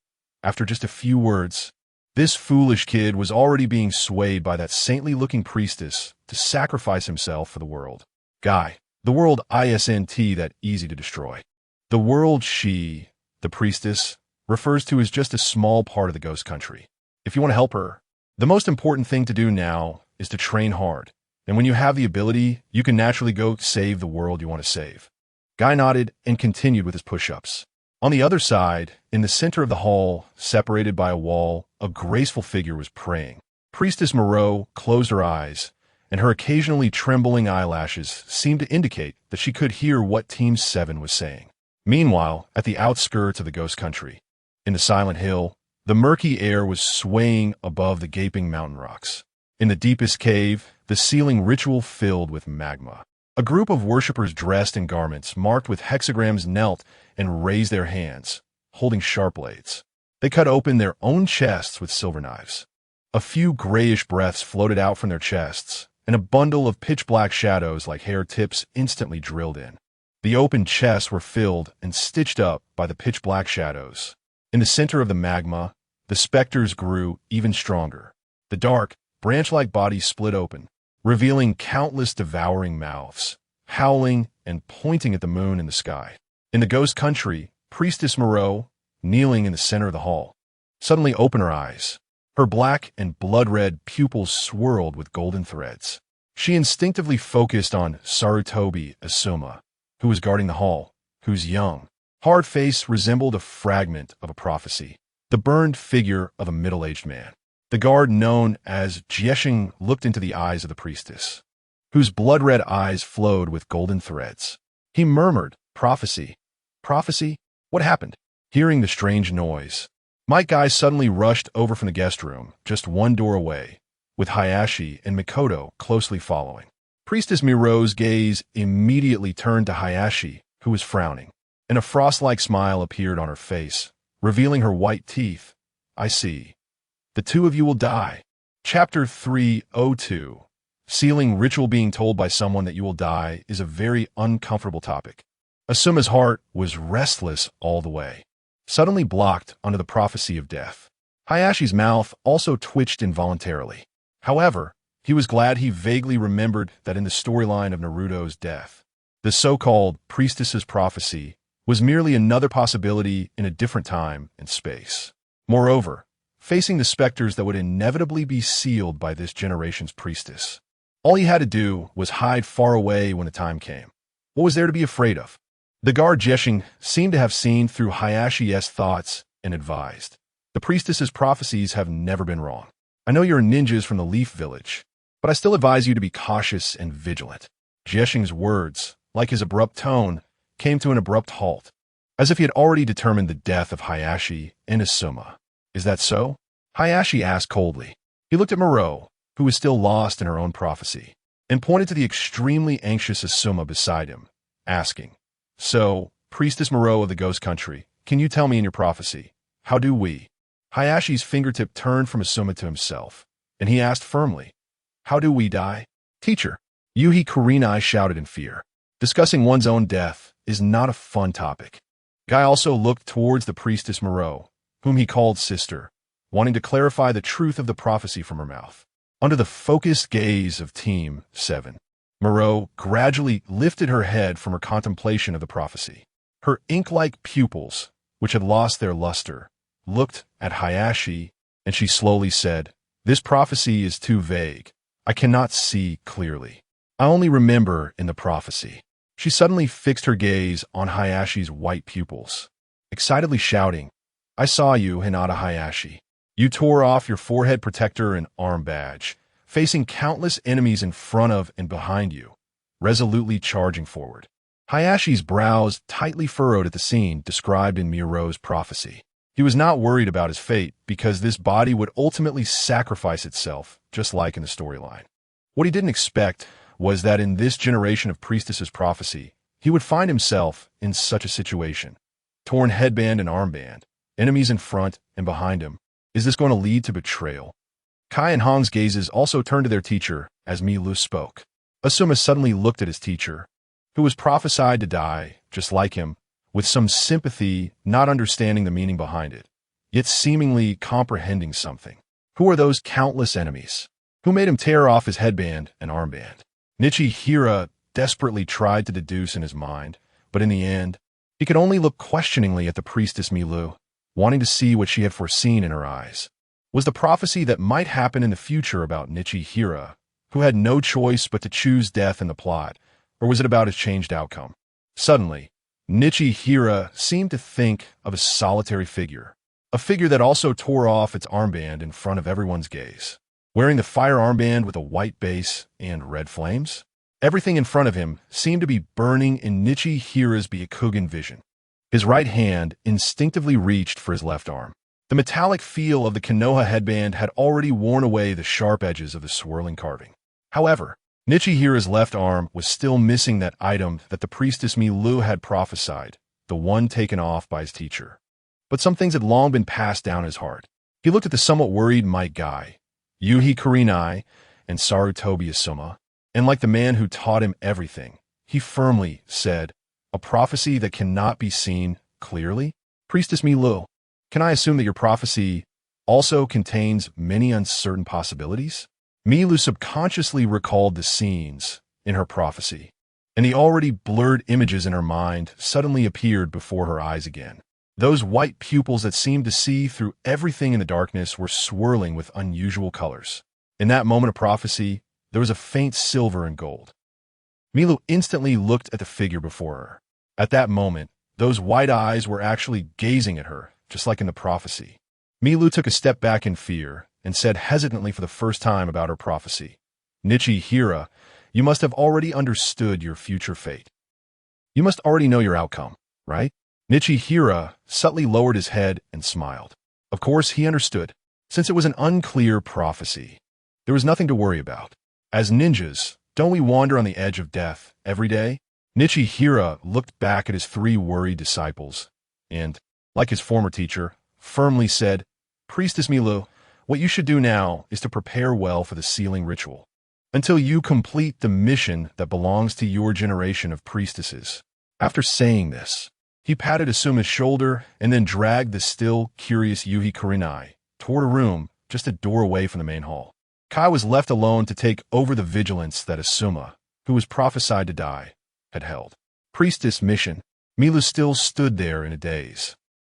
After just a few words, this foolish kid was already being swayed by that saintly-looking priestess to sacrifice himself for the world. Guy, the world isn't that easy to destroy. The world she, the priestess, refers to as just a small part of the ghost country. If you want to help her, the most important thing to do now is to train hard. And when you have the ability, you can naturally go save the world you want to save. Guy nodded and continued with his push-ups. On the other side, in the center of the hall, separated by a wall, a graceful figure was praying. Priestess Moreau closed her eyes, and her occasionally trembling eyelashes seemed to indicate that she could hear what Team 7 was saying. Meanwhile, at the outskirts of the ghost country, in the silent hill, the murky air was swaying above the gaping mountain rocks. In the deepest cave, the sealing ritual filled with magma. A group of worshippers dressed in garments marked with hexagrams knelt and raised their hands, holding sharp blades. They cut open their own chests with silver knives. A few grayish breaths floated out from their chests, and a bundle of pitch-black shadows like hair tips instantly drilled in. The open chests were filled and stitched up by the pitch-black shadows. In the center of the magma, the specters grew even stronger. The dark, branch-like bodies split open, revealing countless devouring mouths, howling and pointing at the moon in the sky. In the ghost country, Priestess Moreau, kneeling in the center of the hall, suddenly opened her eyes. Her black and blood-red pupils swirled with golden threads. She instinctively focused on Sarutobi Asuma, who was guarding the hall, whose young, hard face resembled a fragment of a prophecy, the burned figure of a middle-aged man. The guard known as Jieshing looked into the eyes of the priestess, whose blood-red eyes flowed with golden threads. He murmured, "Prophecy. Prophecy? What happened?" Hearing the strange noise, Mike Guy suddenly rushed over from the guest room, just one door away, with Hayashi and Mikoto closely following. Priestess Miro's gaze immediately turned to Hayashi, who was frowning, and a frost-like smile appeared on her face, revealing her white teeth. "I see. The two of you will die." Chapter 302. Sealing ritual. Being told by someone that you will die is a very uncomfortable topic. Asuma's heart was restless all the way, suddenly blocked under the prophecy of death. Hayashi's mouth also twitched involuntarily. However, he was glad he vaguely remembered that in the storyline of Naruto's death, the so-called priestess's prophecy was merely another possibility in a different time and space. Moreover, facing the specters that would inevitably be sealed by this generation's priestess, all he had to do was hide far away when the time came. What was there to be afraid of? The guard Jieshing seemed to have seen through Hayashi's thoughts and advised, "The priestess's prophecies have never been wrong. I know you're ninjas from the Leaf Village, but I still advise you to be cautious and vigilant." Jieshing's words, like his abrupt tone, came to an abrupt halt, as if he had already determined the death of Hayashi and Asuma. "Is that so?" Hayashi asked coldly. He looked at Miro, who was still lost in her own prophecy, and pointed to the extremely anxious Asuma beside him, asking, "So, Priestess Miro of the Ghost Country, can you tell me in your prophecy, how do we?" Hayashi's fingertip turned from Asuma to himself, and he asked firmly, "How do we die?" "Teacher," Yuhi Kurenai shouted in fear. Discussing one's own death is not a fun topic. Guy also looked towards the Priestess Miro, whom he called sister, wanting to clarify the truth of the prophecy from her mouth. Under the focused gaze of Team 7, Miro gradually lifted her head from her contemplation of the prophecy. Her ink-like pupils, which had lost their luster, looked at Hayashi, and she slowly said, "This prophecy is too vague. I cannot see clearly. I only remember in the prophecy." She suddenly fixed her gaze on Hayashi's white pupils, excitedly shouting, "I saw you, Hinata Hayashi. You tore off your forehead protector and arm badge, facing countless enemies in front of and behind you, resolutely charging forward." Hayashi's brows tightly furrowed at the scene described in Miro's prophecy. He was not worried about his fate because this body would ultimately sacrifice itself, just like in the storyline. What he didn't expect was that in this generation of priestess's prophecy, he would find himself in such a situation. Torn headband and armband, enemies in front and behind him. Is this going to lead to betrayal? Kai and Hong's gazes also turned to their teacher as Milu spoke. Asuma suddenly looked at his teacher, who was prophesied to die, just like him, with some sympathy, not understanding the meaning behind it, yet seemingly comprehending something. Who are those countless enemies? Who made him tear off his headband and armband? Nichihira desperately tried to deduce in his mind, but in the end, he could only look questioningly at the priestess Milu, wanting to see what she had foreseen in her eyes. Was the prophecy that might happen in the future about Nichihira, who had no choice but to choose death in the plot, or was it about his changed outcome? Suddenly, Nichihira seemed to think of a solitary figure, a figure that also tore off its armband in front of everyone's gaze. Wearing the fire armband with a white base and red flames, everything in front of him seemed to be burning in Nichihira's Byakugan vision. His right hand instinctively reached for his left arm. The metallic feel of the Konoha headband had already worn away the sharp edges of the swirling carving. However, Nichihira's left arm was still missing that item that the priestess Milu had prophesied, the one taken off by his teacher. But some things had long been passed down his heart. He looked at the somewhat worried Might Guy, Yuhi Kurenai, and Sarutobi Asuma, and like the man who taught him everything, he firmly said, "A prophecy that cannot be seen clearly? Priestess Milu, can I assume that your prophecy also contains many uncertain possibilities?" Milu subconsciously recalled the scenes in her prophecy, and the already blurred images in her mind suddenly appeared before her eyes again. Those white pupils that seemed to see through everything in the darkness were swirling with unusual colors. In that moment of prophecy, there was a faint silver and gold. Milu instantly looked at the figure before her. At that moment, those white eyes were actually gazing at her, just like in the prophecy. Milu took a step back in fear and said hesitantly for the first time about her prophecy, "Hira, you must have already understood your future fate. You must already know your outcome, right?" Hira subtly lowered his head and smiled. Of course, he understood. Since it was an unclear prophecy, there was nothing to worry about. As ninjas, don't we wander on the edge of death every day? Hira looked back at his three worried disciples and, like his former teacher, firmly said, "Priestess Milu, what you should do now is to prepare well for the sealing ritual, until you complete the mission that belongs to your generation of priestesses." After saying this, he patted Asuma's shoulder and then dragged the still curious Yuhi Kurenai toward a room just a door away from the main hall. Kai was left alone to take over the vigilance that Asuma, who was prophesied to die, had held. Priestess mission. Milu still stood there in a daze,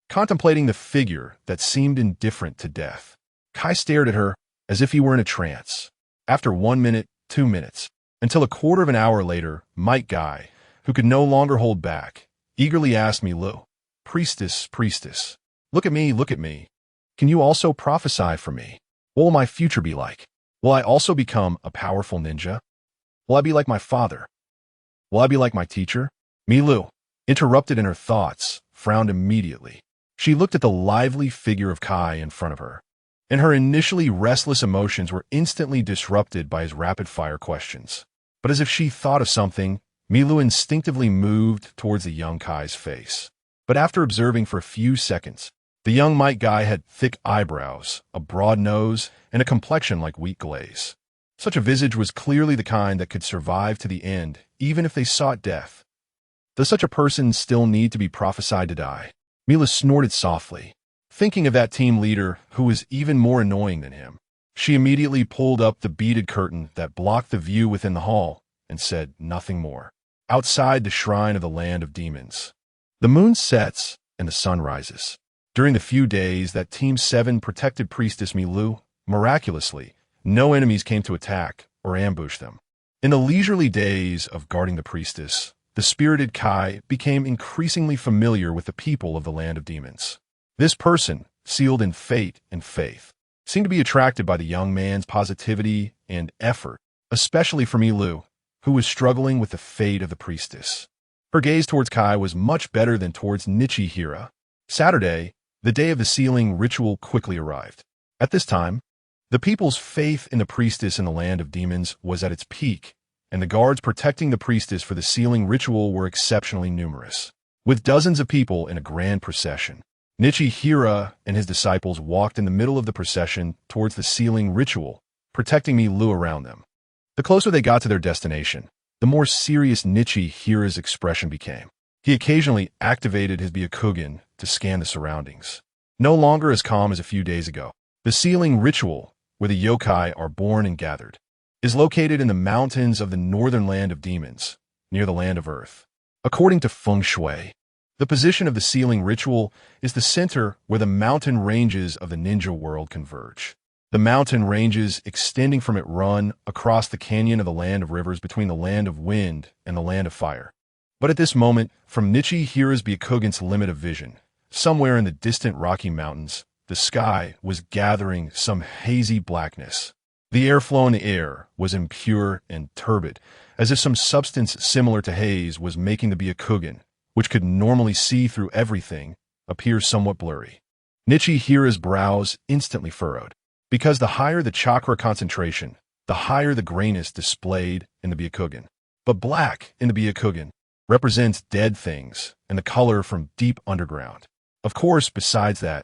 contemplating the figure that seemed indifferent to death. Kai stared at her as if he were in a trance. After 1 minute, 2 minutes, until a quarter of an hour later, Mike Guy, who could no longer hold back, eagerly asked Milu, "Priestess, priestess, look at me, look at me. Can you also prophesy for me? What will my future be like? Will I also become a powerful ninja? Will I be like my father? Will I be like my teacher?" Milu, interrupted in her thoughts, frowned immediately. She looked at the lively figure of Kai in front of her, and her initially restless emotions were instantly disrupted by his rapid-fire questions. But as if she thought of something, Milu instinctively moved towards the young Kai's face. But after observing for a few seconds, the young Mike Guy had thick eyebrows, a broad nose, and a complexion like wheat glaze. Such a visage was clearly the kind that could survive to the end, even if they sought death. Does such a person still need to be prophesied to die? Mila snorted softly, thinking of that team leader who was even more annoying than him. She immediately pulled up the beaded curtain that blocked the view within the hall and said nothing more. Outside the shrine of the land of demons, the moon sets and the sun rises. During the few days that Team 7 protected Priestess Milu, miraculously, no enemies came to attack or ambush them. In the leisurely days of guarding the priestess, the spirited Kai became increasingly familiar with the people of the land of demons. This person, sealed in fate and faith, seemed to be attracted by the young man's positivity and effort, especially for Milu, who was struggling with the fate of the priestess. Her gaze towards Kai was much better than towards Hira. Saturday, the day of the sealing ritual, quickly arrived. At this time, the people's faith in the priestess in the land of demons was at its peak, and the guards protecting the priestess for the sealing ritual were exceptionally numerous. With dozens of people in a grand procession, Hira and his disciples walked in the middle of the procession towards the sealing ritual, protecting Milu around them. The closer they got to their destination, the more serious Hira's expression became. He occasionally activated his Byakugan to scan the surroundings. No longer as calm as a few days ago. The sealing ritual, where the yokai are born and gathered, is located in the mountains of the northern land of demons, near the land of earth. According to feng shui, the position of the sealing ritual is the center where the mountain ranges of the ninja world converge. The mountain ranges extending from it run across the canyon of the land of rivers between the land of wind and the land of fire. But at this moment, from Hira's Byakugan's limit of vision, somewhere in the distant Rocky Mountains, the sky was gathering some hazy blackness. The airflow in the air was impure and turbid, as if some substance similar to haze was making the Byakugan, which could normally see through everything, appear somewhat blurry. Hira's brows instantly furrowed, because the higher the chakra concentration, the higher the grayness displayed in the Byakugan. But black in the Byakugan represents dead things and the color from deep underground. Of course, besides that,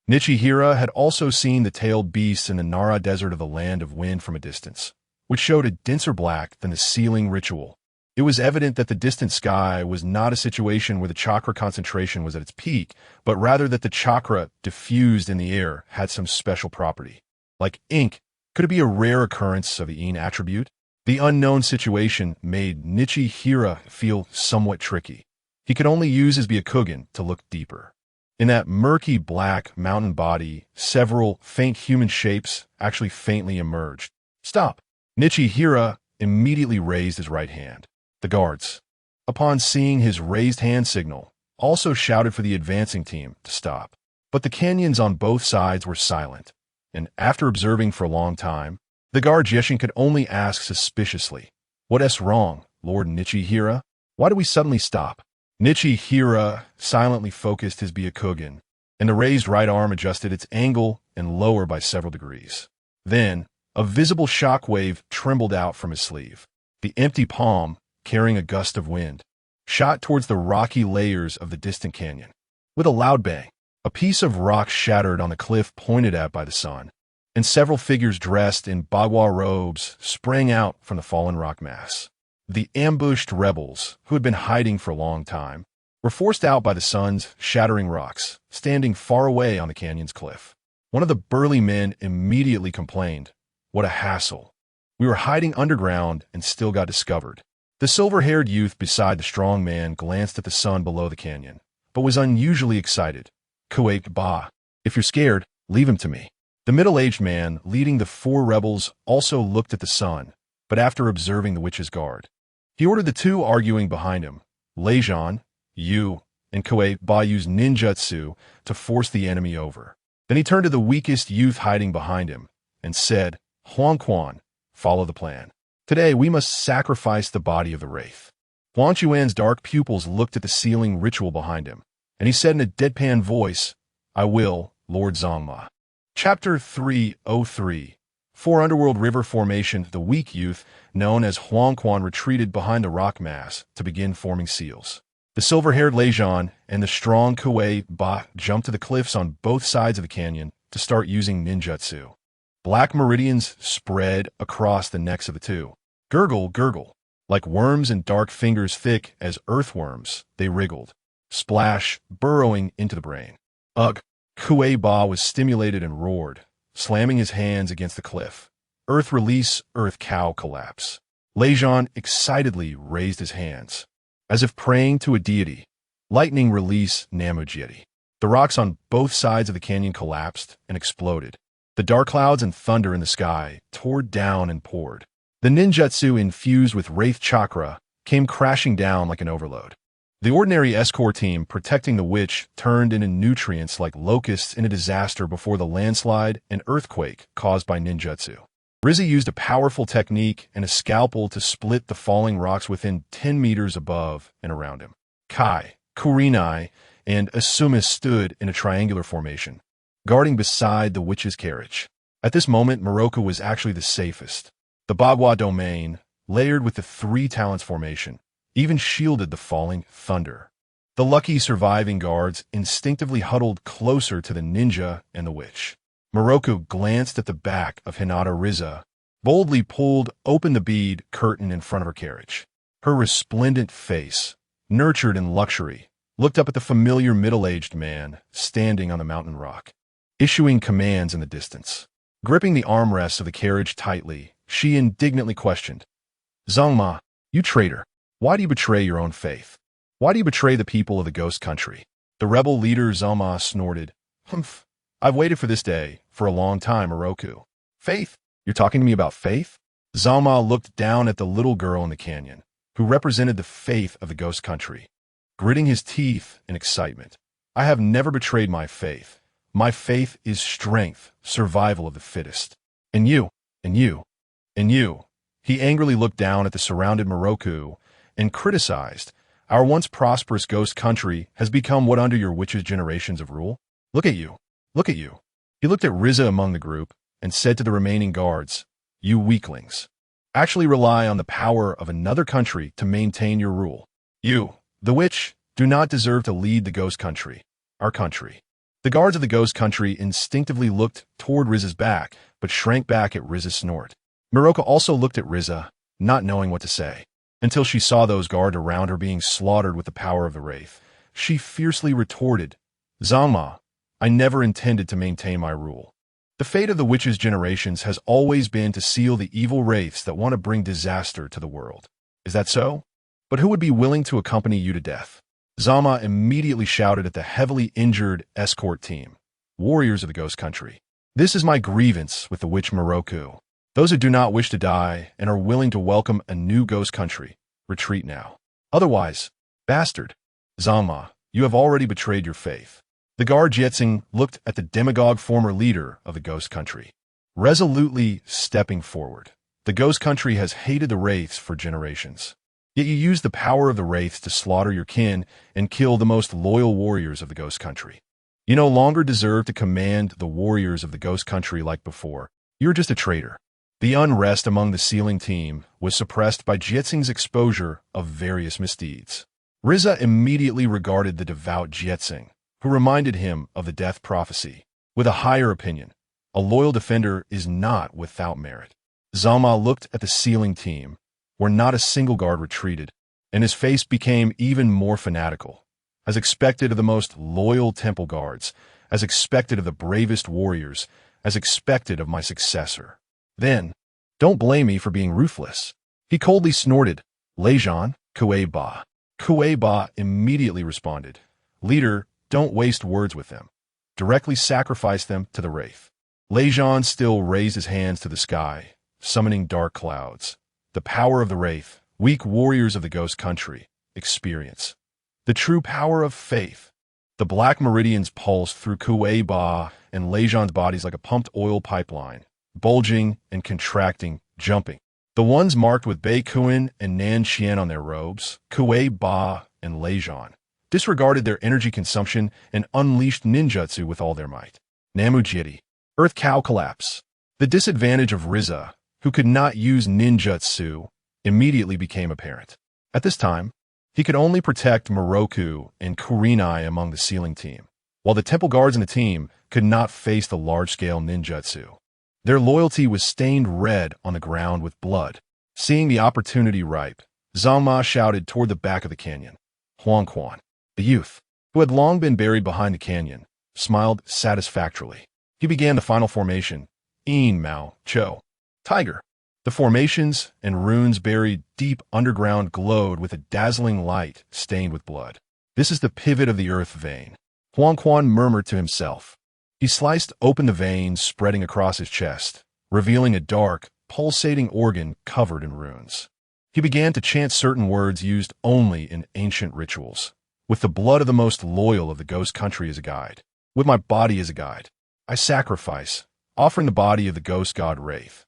Hira had also seen the tailed beasts in the Nara desert of the land of wind from a distance, which showed a denser black than the sealing ritual. It was evident that the distant sky was not a situation where the chakra concentration was at its peak, but rather that the chakra diffused in the air had some special property. Like ink, could it be a rare occurrence of the Yin attribute? The unknown situation made Hira feel somewhat tricky. He could only use his Byakugan to look deeper. In that murky black mountain body, several faint human shapes actually faintly emerged. Stop! Nichihira immediately raised his right hand. The guards, upon seeing his raised hand signal, also shouted for the advancing team to stop. But the canyons on both sides were silent, and after observing for a long time, the guard Jeshin could only ask suspiciously, "What's wrong, Lord Nichihira? Why do we suddenly stop?" Nichihira silently focused his Byakugan, and the raised right arm adjusted its angle and lower by several degrees. Then, a visible shockwave trembled out from his sleeve. The empty palm, carrying a gust of wind, shot towards the rocky layers of the distant canyon. With a loud bang, a piece of rock shattered on the cliff pointed at by the sun, and several figures dressed in bagua robes sprang out from the fallen rock mass. The ambushed rebels, who had been hiding for a long time, were forced out by the sun's shattering rocks, standing far away on the canyon's cliff. One of the burly men immediately complained, "What a hassle. We were hiding underground and still got discovered." The silver-haired youth beside the strong man glanced at the sun below the canyon, but was unusually excited. "Kuwait Ba, if you're scared, leave him to me." The middle-aged man leading the four rebels also looked at the sun, but after observing the witch's guard, he ordered the two arguing behind him, Leijon, Yu, and Kuwait Ba use ninjutsu to force the enemy over. Then he turned to the weakest youth hiding behind him and said, "Huang Quan, follow the plan. Today we must sacrifice the body of the wraith." Huang Chuan's dark pupils looked at the ceiling ritual behind him, and he said in a deadpan voice, "I will, Lord Zongma." Chapter 303. For Underworld River Formation, the weak youth, known as Huang Quan, retreated behind the rock mass to begin forming seals. The silver-haired Leijon and the strong Kuei Ba jumped to the cliffs on both sides of the canyon to start using ninjutsu. Black meridians spread across the necks of the two. Gurgle, gurgle. Like worms and dark fingers thick as earthworms, they wriggled. Splash, burrowing into the brain. Ugh! Kuei Ba was stimulated and roared, slamming his hands against the cliff. Earth release, earth cow collapse. Leijon excitedly raised his hands, as if praying to a deity. Lightning release, Namujeti. The rocks on both sides of the canyon collapsed and exploded. The dark clouds and thunder in the sky tore down and poured. The ninjutsu infused with Wraith Chakra came crashing down like an overload. The ordinary escort team protecting the witch turned into nutrients like locusts in a disaster before the landslide and earthquake caused by ninjutsu. Riza used a powerful technique and a scalpel to split the falling rocks within 10 meters above and around him. Kai, Kurinai, and Asumis stood in a triangular formation, guarding beside the witch's carriage. At this moment, Moroku was actually the safest. The Bagua domain, layered with the three talents formation, even shielded the falling thunder. The lucky surviving guards instinctively huddled closer to the ninja and the witch. Moroku glanced at the back of Hinata Riza, boldly pulled open the bead curtain in front of her carriage. Her resplendent face, nurtured in luxury, looked up at the familiar middle-aged man standing on the mountain rock, issuing commands in the distance. Gripping the armrests of the carriage tightly, she indignantly questioned, "Zongma, you traitor, why do you betray your own faith? Why do you betray the people of the ghost country?" The rebel leader Zongma snorted, "Humph, I've waited for this day for a long time, Moroku." "Faith? You're talking to me about faith?" Zongma looked down at the little girl in the canyon, who represented the faith of the ghost country, gritting his teeth in excitement. "I have never betrayed my faith. My faith is strength, survival of the fittest. And you, and you, and you." He angrily looked down at the surrounded Moroku and criticized, "Our once prosperous ghost country has become what under your witch's generations of rule? Look at you. Look at you." He looked at Riza among the group and said to the remaining guards, "You weaklings actually rely on the power of another country to maintain your rule. You, the witch, do not deserve to lead the ghost country, our country." The guards of the ghost country instinctively looked toward Riza's back, but shrank back at Riza's snort. Miroka also looked at Riza, not knowing what to say, until she saw those guards around her being slaughtered with the power of the wraith. She fiercely retorted, "Zongma, I never intended to maintain my rule. The fate of the witch's generations has always been to seal the evil wraiths that want to bring disaster to the world. Is that so? But who would be willing to accompany you to death? Zama immediately shouted at the heavily injured escort team. Warriors of the Ghost Country. This is my grievance with the witch Moroku. Those who do not wish to die and are willing to welcome a new Ghost Country, retreat now. Otherwise, bastard. Zama, you have already betrayed your faith. The guard Jietzing looked at the demagogue former leader of the Ghost Country, resolutely stepping forward. The Ghost Country has hated the Wraiths for generations. Yet you use the power of the Wraiths to slaughter your kin and kill the most loyal warriors of the Ghost Country. You no longer deserve to command the warriors of the Ghost Country like before. You're just a traitor. The unrest among the sealing team was suppressed by Jietzing's exposure of various misdeeds. Riza immediately regarded the devout Jietzing, who reminded him of the death prophecy. With a higher opinion, a loyal defender is not without merit. Zama looked at the sealing team, where not a single guard retreated, and his face became even more fanatical. As expected of the most loyal temple guards, as expected of the bravest warriors, as expected of my successor. Then, don't blame me for being ruthless. He coldly snorted, Leijan, Kue Ba. Kue Ba immediately responded, Leader, don't waste words with them. Directly sacrifice them to the Wraith. Leijan still raised his hands to the sky, summoning dark clouds. The power of the Wraith, weak warriors of the Ghost Country, experience. The true power of faith. The black meridians pulsed through Kue Ba and Leijan's bodies like a pumped oil pipeline, bulging and contracting, jumping. The ones marked with Bei Kuan and Nan Xian on their robes, Kue Ba and Leijan, disregarded their energy consumption and unleashed ninjutsu with all their might. Namujiri. Earth Cow Collapse. The disadvantage of Riza, who could not use ninjutsu, immediately became apparent. At this time, he could only protect Moroku and Kurenai among the sealing team, while the temple guards in the team could not face the large-scale ninjutsu. Their loyalty was stained red on the ground with blood. Seeing the opportunity ripe, Zangma shouted toward the back of the canyon. Huang Quan, the youth, who had long been buried behind the canyon, smiled satisfactorily. He began the final formation, In Mao Cho. Tiger. The formations and runes buried deep underground glowed with a dazzling light stained with blood. This is the pivot of the earth vein. Huang Quan murmured to himself. He sliced open the veins spreading across his chest, revealing a dark, pulsating organ covered in runes. He began to chant certain words used only in ancient rituals. With the blood of the most loyal of the Ghost Country as a guide, with my body as a guide, I sacrifice, offering the body of the ghost god Wraith.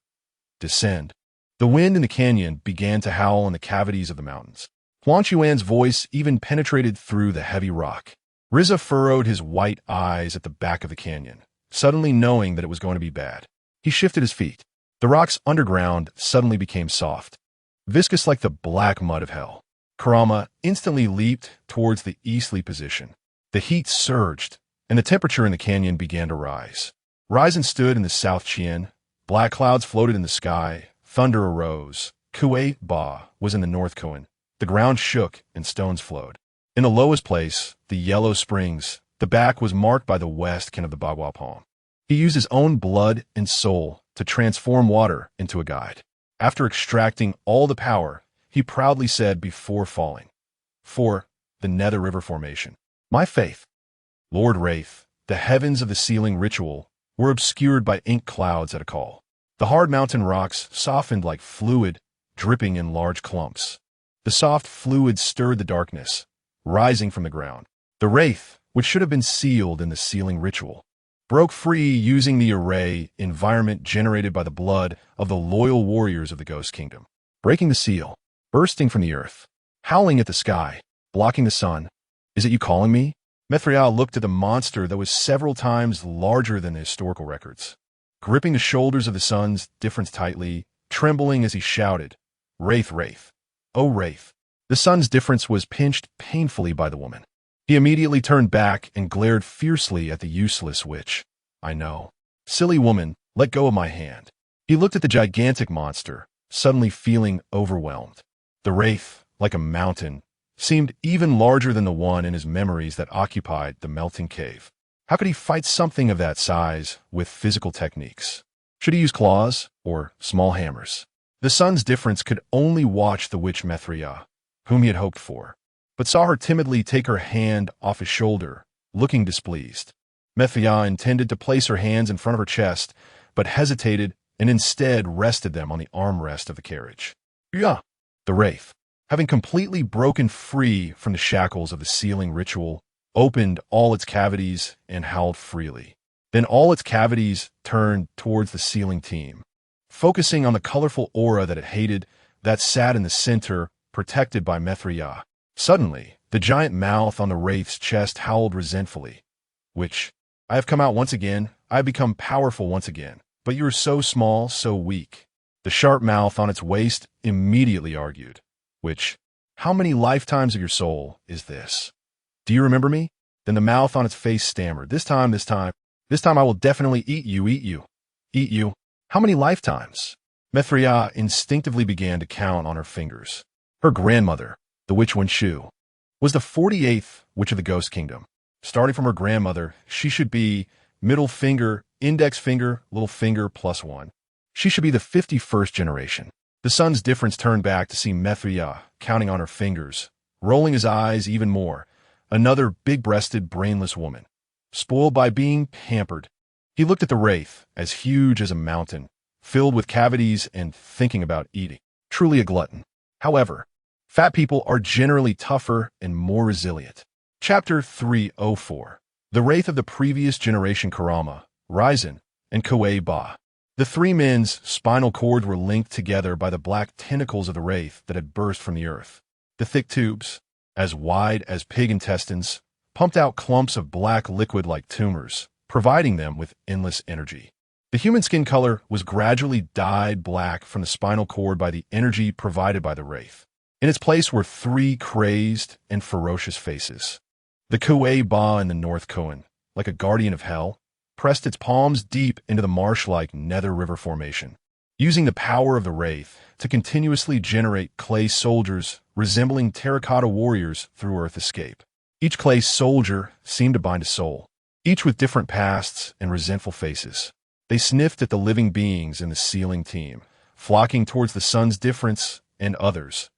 Descend. The wind in the canyon began to howl in the cavities of the mountains. Huang Chuan's voice even penetrated through the heavy rock. Riza furrowed his white eyes at the back of the canyon, suddenly knowing that it was going to be bad. He shifted his feet. The rocks underground suddenly became soft, viscous like the black mud of hell. Kurama instantly leaped towards the easterly position. The heat surged, and the temperature in the canyon began to rise. Ryzen stood in the south Chien. Black clouds floated in the sky. Thunder arose. Kue Ba was in the north Koan. The ground shook and stones flowed. In the lowest place, the Yellow Springs, the back was marked by the west kin of the Bagua palm. He used his own blood and soul to transform water into a guide. After extracting all the power, he proudly said before falling, For the Nether River Formation. My faith. Lord Wraith, the heavens of the sealing ritual were obscured by ink clouds at a call. The hard mountain rocks softened like fluid, dripping in large clumps. The soft fluid stirred the darkness, rising from the ground. The Wraith, which should have been sealed in the sealing ritual, broke free using the array environment generated by the blood of the loyal warriors of the Ghost Kingdom. Breaking the seal, bursting from the earth, howling at the sky, blocking the sun. Is it you calling me? Mithriel looked at the monster that was several times larger than the historical records, gripping the shoulders of the sun's difference tightly, trembling as he shouted, Wraith, Wraith, oh Wraith. The sun's difference was pinched painfully by the woman. He immediately turned back and glared fiercely at the useless witch. I know. Silly woman, let go of my hand. He looked at the gigantic monster, suddenly feeling overwhelmed. The Wraith, like a mountain, seemed even larger than the one in his memories that occupied the melting cave. How could he fight something of that size with physical techniques? Should he use claws or small hammers? The sun's difference could only watch the witch Methria, whom he had hoped for. but saw her timidly take her hand off his shoulder, looking displeased. Methria intended to place her hands in front of her chest, but hesitated and instead rested them on the armrest of the carriage. Yeah. The Wraith, having completely broken free from the shackles of the sealing ritual, opened all its cavities and howled freely. Then all its cavities turned towards the sealing team, focusing on the colorful aura that it hated that sat in the center, protected by Methria. Suddenly, the giant mouth on the Wraith's chest howled resentfully, which, I have come out once again, I have become powerful once again, but you are so small, so weak. The sharp mouth on its waist immediately argued, which, how many lifetimes of your soul is this? Do you remember me? Then the mouth on its face stammered, this time I will definitely eat you. Eat you? How many lifetimes? Methria instinctively began to count on her fingers. Her grandmother, the witch Wenshu, was the 48th witch of the Ghost Kingdom. Starting from her grandmother, she should be middle finger, index finger, little finger plus one. She should be the 51st generation. The son's difference turned back to see Methria counting on her fingers, rolling his eyes even more. Another big-breasted, brainless woman, spoiled by being pampered. He looked at the Wraith, as huge as a mountain, filled with cavities and thinking about eating. Truly a glutton. However, fat people are generally tougher and more resilient. Chapter 304. The Wraith of the previous generation Kurama, Raizen, and Kuei Ba. The three men's spinal cords were linked together by the black tentacles of the Wraith that had burst from the earth. The thick tubes, as wide as pig intestines, pumped out clumps of black liquid like tumors, providing them with endless energy. The human skin color was gradually dyed black from the spinal cord by the energy provided by the Wraith. In its place were three crazed and ferocious faces. The Kuei Ba in the North Koen, like a guardian of hell, pressed its palms deep into the marsh-like Nether River formation, using the power of the Wraith to continuously generate clay soldiers resembling terracotta warriors through Earth escape. Each clay soldier seemed to bind a soul, each with different pasts and resentful faces. They sniffed at the living beings in the sealing team, flocking towards the sun's difference and others.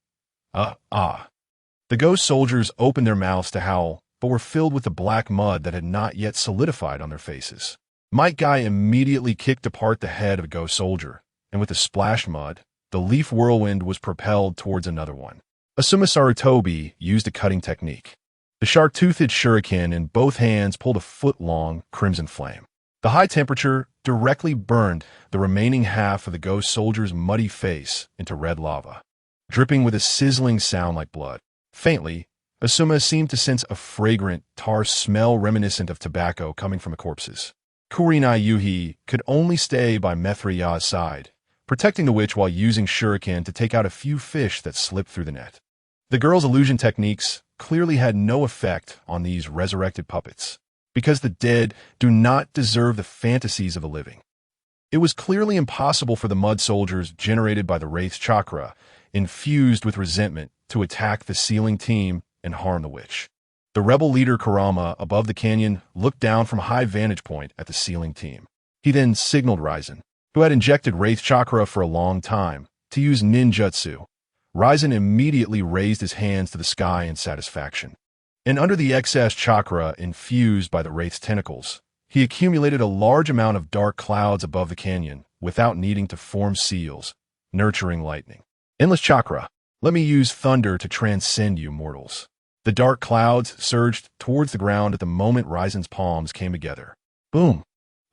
The ghost soldiers opened their mouths to howl, but were filled with the black mud that had not yet solidified on their faces. Might Guy immediately kicked apart the head of a ghost soldier, and with the splashed mud, the leaf whirlwind was propelled towards another one. Asuma Sarutobi used a cutting technique. The sharp-toothed shuriken in both hands pulled a foot-long crimson flame. The high temperature directly burned the remaining half of the ghost soldier's muddy face into red lava, dripping with a sizzling sound like blood. Faintly, Asuma seemed to sense a fragrant tar smell reminiscent of tobacco coming from the corpses. Kurinai Yuhi could only stay by Methria's side, protecting the witch while using shuriken to take out a few fish that slipped through the net. The girl's illusion techniques clearly had no effect on these resurrected puppets, because the dead do not deserve the fantasies of the living. It was clearly impossible for the mud soldiers generated by the Wraith's chakra, infused with resentment, to attack the sealing team and harm the witch. The rebel leader Kurama, above the canyon, looked down from a high vantage point at the sealing team. He then signaled Raizen, who had injected Wraith chakra for a long time, to use ninjutsu. Raizen immediately raised his hands to the sky in satisfaction. And under the excess chakra infused by the Wraith's tentacles, he accumulated a large amount of dark clouds above the canyon without needing to form seals, nurturing lightning. Endless chakra. Let me use thunder to transcend you, mortals. The dark clouds surged towards the ground at the moment Raizen's palms came together. Boom!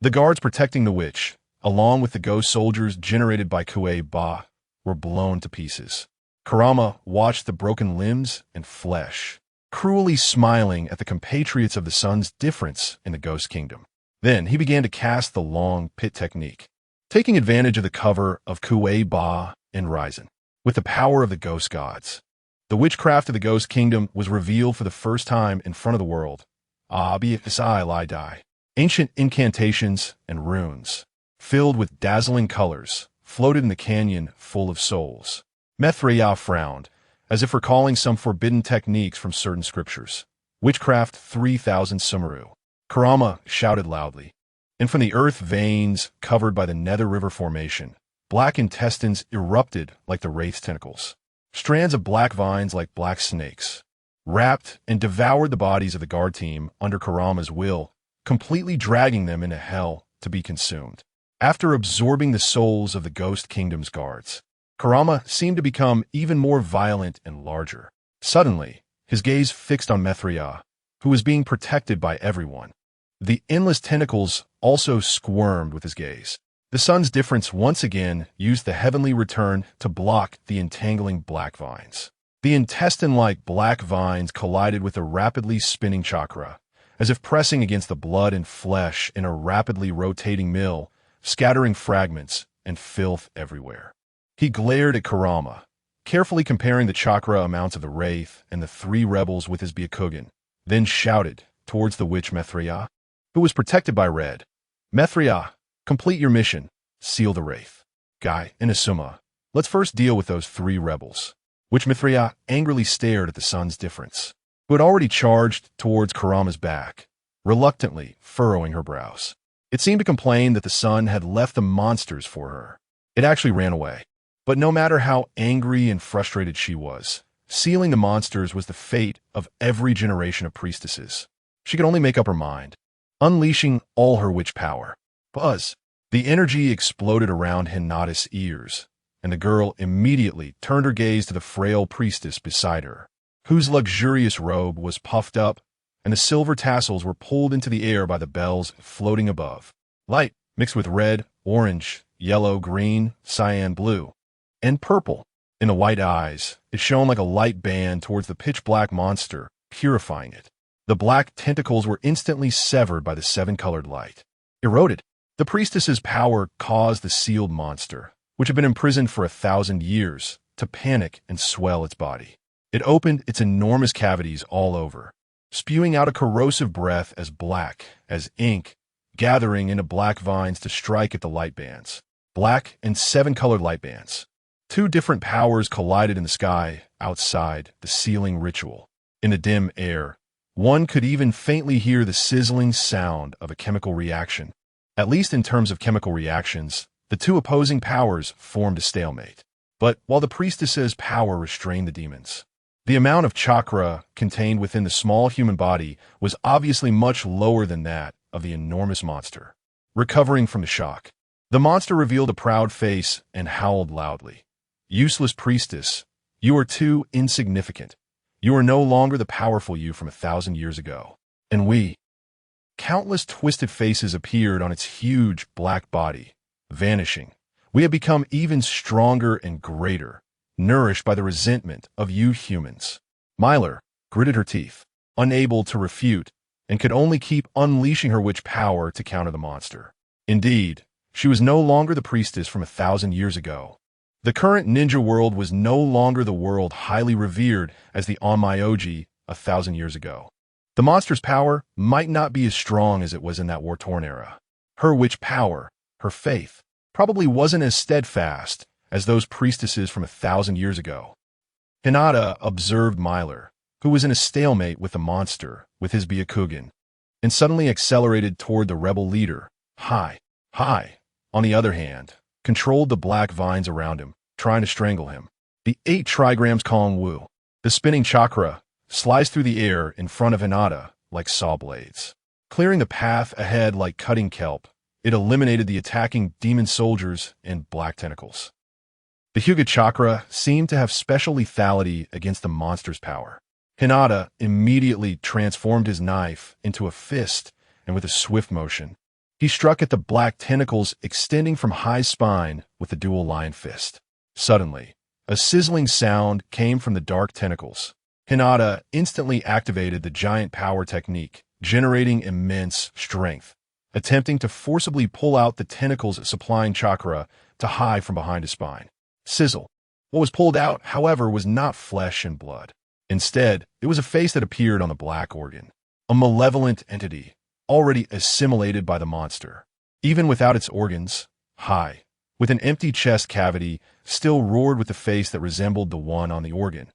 The guards protecting the witch, along with the ghost soldiers generated by Kuei Ba, were blown to pieces. Kurama watched the broken limbs and flesh, cruelly smiling at the compatriots of the sun's difference in the Ghost Kingdom. Then he began to cast the long pit technique, taking advantage of the cover of Kuei Ba and Raizen. With the power of the ghost gods, the witchcraft of the Ghost Kingdom was revealed for the first time in front of the world. Ancient incantations and runes, filled with dazzling colors, floated in the canyon full of souls. Methria frowned, as if recalling some forbidden techniques from certain scriptures. Witchcraft 3000 Sumeru. Kurama shouted loudly, and from the earth veins covered by the Nether River formation, black intestines erupted like the Wraith's tentacles. Strands of black vines like black snakes, wrapped and devoured the bodies of the guard team under Kurama's will, completely dragging them into hell to be consumed. After absorbing the souls of the Ghost Kingdom's guards, Kurama seemed to become even more violent and larger. Suddenly, his gaze fixed on Mithria, who was being protected by everyone. The endless tentacles also squirmed with his gaze. The sun's difference once again used the heavenly return to block the entangling black vines. The intestine-like black vines collided with the rapidly spinning chakra, as if pressing against the blood and flesh in a rapidly rotating mill, scattering fragments and filth everywhere. He glared at Kurama, carefully comparing the chakra amounts of the Wraith and the three rebels with his Byakugan, then shouted towards the witch Mithria, who was protected by Red. Mithria, complete your mission. Seal the Wraith. Guy and Asuma, let's first deal with those three rebels. Witch Mithria angrily stared at the sun's difference, who had already charged towards Kurama's back, reluctantly furrowing her brows. It seemed to complain that the sun had left the monsters for her. It actually ran away. But no matter how angry and frustrated she was, sealing the monsters was the fate of every generation of priestesses. She could only make up her mind, unleashing all her witch power. Buzz! The energy exploded around Hinata's ears, and the girl immediately turned her gaze to the frail priestess beside her, whose luxurious robe was puffed up, and the silver tassels were pulled into the air by the bells floating above. Light, mixed with red, orange, yellow, green, cyan blue, and purple. In the white eyes, it shone like a light band towards the pitch-black monster, purifying it. The black tentacles were instantly severed by the seven-colored light. Eroded. The priestess's power caused the sealed monster, which had been imprisoned for 1,000 years, to panic and swell its body. It opened its enormous cavities all over, spewing out a corrosive breath as black as ink, gathering into black vines to strike at the light bands. Black and seven-colored light bands. Two different powers collided in the sky outside the sealing ritual. In the dim air, one could even faintly hear the sizzling sound of a chemical reaction. At least in terms of chemical reactions, the two opposing powers formed a stalemate. But while the priestess's power restrained the demons, the amount of chakra contained within the small human body was obviously much lower than that of the enormous monster. Recovering from the shock, the monster revealed a proud face and howled loudly. Useless priestess, you are too insignificant. You are no longer the powerful you from 1,000 years ago. And we... Countless twisted faces appeared on its huge black body, vanishing. We have become even stronger and greater, nourished by the resentment of you humans. Myler gritted her teeth, unable to refute, and could only keep unleashing her witch power to counter the monster. Indeed, she was no longer the priestess from 1,000 years ago. The current ninja world was no longer the world highly revered as the Onmyoji 1,000 years ago. The monster's power might not be as strong as it was in that war-torn era. Her witch power, her faith, probably wasn't as steadfast as those priestesses from 1,000 years ago. Hinata observed Myler, who was in a stalemate with the monster with his Byakugan, and suddenly accelerated toward the rebel leader. Hi, on the other hand, controlled the black vines around him, trying to strangle him. The 8 trigrams Kong Wu, the spinning chakra, sliced through the air in front of Hinata like saw blades. Clearing the path ahead like cutting kelp, it eliminated the attacking demon soldiers and black tentacles. The Hyuga chakra seemed to have special lethality against the monster's power. Hinata immediately transformed his knife into a fist, and with a swift motion, he struck at the black tentacles extending from Hai's spine with the dual lion fist. Suddenly, a sizzling sound came from the dark tentacles. Hinata instantly activated the giant power technique, generating immense strength, attempting to forcibly pull out the tentacles supplying chakra to Hai from behind his spine. Sizzle. What was pulled out, however, was not flesh and blood. Instead, it was a face that appeared on the black organ, a malevolent entity, already assimilated by the monster. Even without its organs, Hai, with an empty chest cavity, still roared with the face that resembled the one on the organ.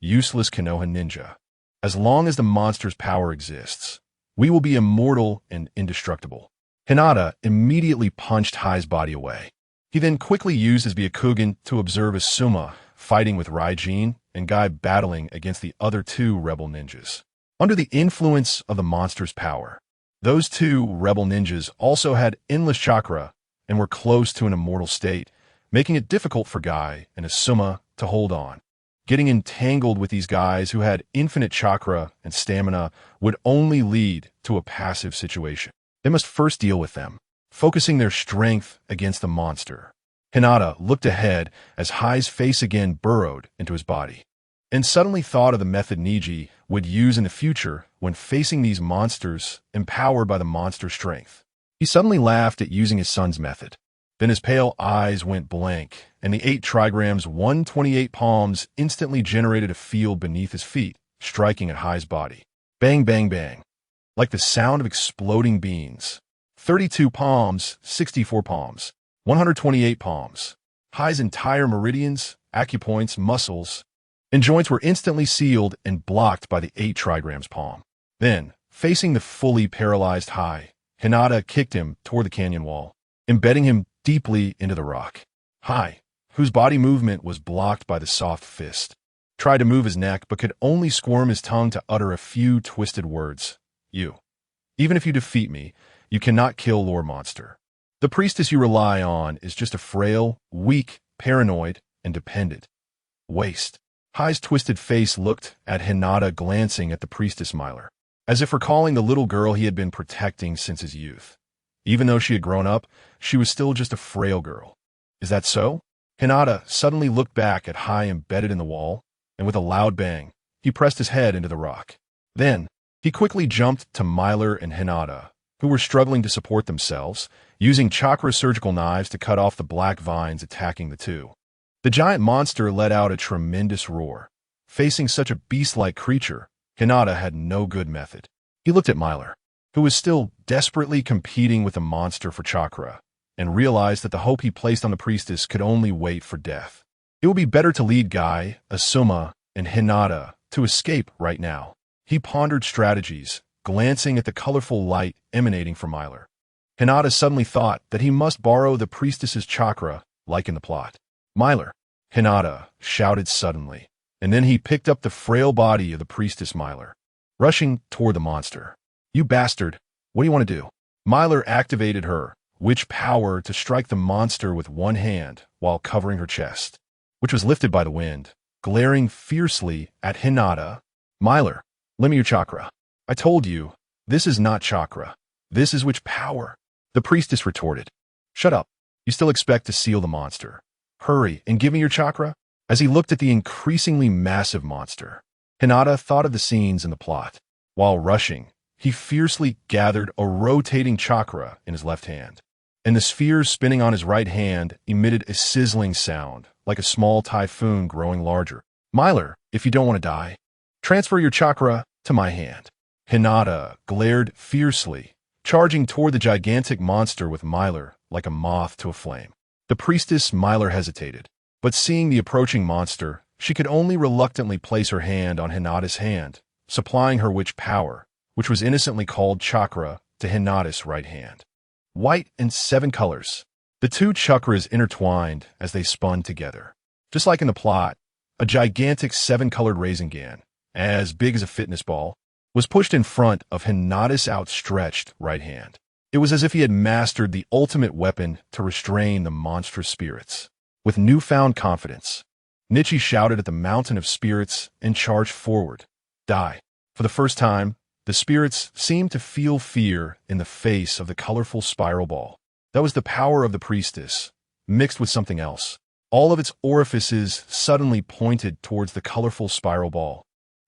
Useless Konoha ninja. As long as the monster's power exists, we will be immortal and indestructible. Hinata immediately punched Hai's body away. He then quickly used his Byakugan to observe Asuma fighting with Raijin and Guy battling against the other two rebel ninjas. Under the influence of the monster's power, those two rebel ninjas also had endless chakra and were close to an immortal state, making it difficult for Guy and Asuma to hold on. Getting entangled with these guys who had infinite chakra and stamina would only lead to a passive situation. They must first deal with them, focusing their strength against the monster. Hinata looked ahead as Hai's face again burrowed into his body, and suddenly thought of the method Niji would use in the future when facing these monsters empowered by the monster's strength. He suddenly laughed at using his son's method. Then his pale eyes went blank, and the 8 trigrams 128 palms instantly generated a field beneath his feet, striking at Hai's body. Bang, bang, bang. Like the sound of exploding beans. 32 palms, 64 palms, 128 palms. Hai's entire meridians, acupoints, muscles, and joints were instantly sealed and blocked by the 8 trigrams palm. Then, facing the fully paralyzed Hai, Hinata kicked him toward the canyon wall, embedding him deeply into the rock. Hai, whose body movement was blocked by the soft fist, tried to move his neck but could only squirm his tongue to utter a few twisted words. Even if you defeat me, you cannot kill Lore Monster. The priestess you rely on is just a frail, weak, paranoid, and dependent waste. Hai's twisted face looked at Hinata, glancing at the priestess Myler, as if recalling the little girl he had been protecting since his youth. Even though she had grown up, she was still just a frail girl. Is that so? Hinata suddenly looked back at Hai embedded in the wall, and with a loud bang, he pressed his head into the rock. Then, he quickly jumped to Myler and Hinata, who were struggling to support themselves, using chakra surgical knives to cut off the black vines attacking the two. The giant monster let out a tremendous roar. Facing such a beast-like creature, Hinata had no good method. He looked at Myler, who was still desperately competing with the monster for chakra, and realized that the hope he placed on the priestess could only wait for death. It would be better to lead Guy, Asuma, and Hinata to escape right now. He pondered strategies, glancing at the colorful light emanating from Myler. Hinata suddenly thought that he must borrow the priestess's chakra, like in the plot. Myler, Hinata shouted suddenly, and then he picked up the frail body of the priestess Myler, rushing toward the monster. You bastard, what do you want to do? Myler activated her witch power to strike the monster with one hand while covering her chest, which was lifted by the wind, glaring fiercely at Hinata. Myler, lend me your chakra. I told you, this is not chakra. This is witch power. The priestess retorted. Shut up. You still expect to seal the monster. Hurry and give me your chakra. As he looked at the increasingly massive monster, Hinata thought of the scenes in the plot. While rushing, he fiercely gathered a rotating chakra in his left hand, and the spheres spinning on his right hand emitted a sizzling sound, like a small typhoon growing larger. Myler, if you don't want to die, transfer your chakra to my hand. Hinata glared fiercely, charging toward the gigantic monster with Myler like a moth to a flame. The priestess Myler hesitated, but seeing the approaching monster, she could only reluctantly place her hand on Hinata's hand, supplying her witch power, which was innocently called chakra, to Hinata's right hand. White and 7 colors. The two chakras intertwined as they spun together. Just like in the plot, a gigantic 7-colored Rasengan, as big as a fitness ball, was pushed in front of Hinata's outstretched right hand. It was as if he had mastered the ultimate weapon to restrain the monstrous spirits. With newfound confidence, Nichi shouted at the mountain of spirits and charged forward. Die. For the first time, the spirits seemed to feel fear in the face of the colorful spiral ball. That was the power of the priestess, mixed with something else. All of its orifices suddenly pointed towards the colorful spiral ball,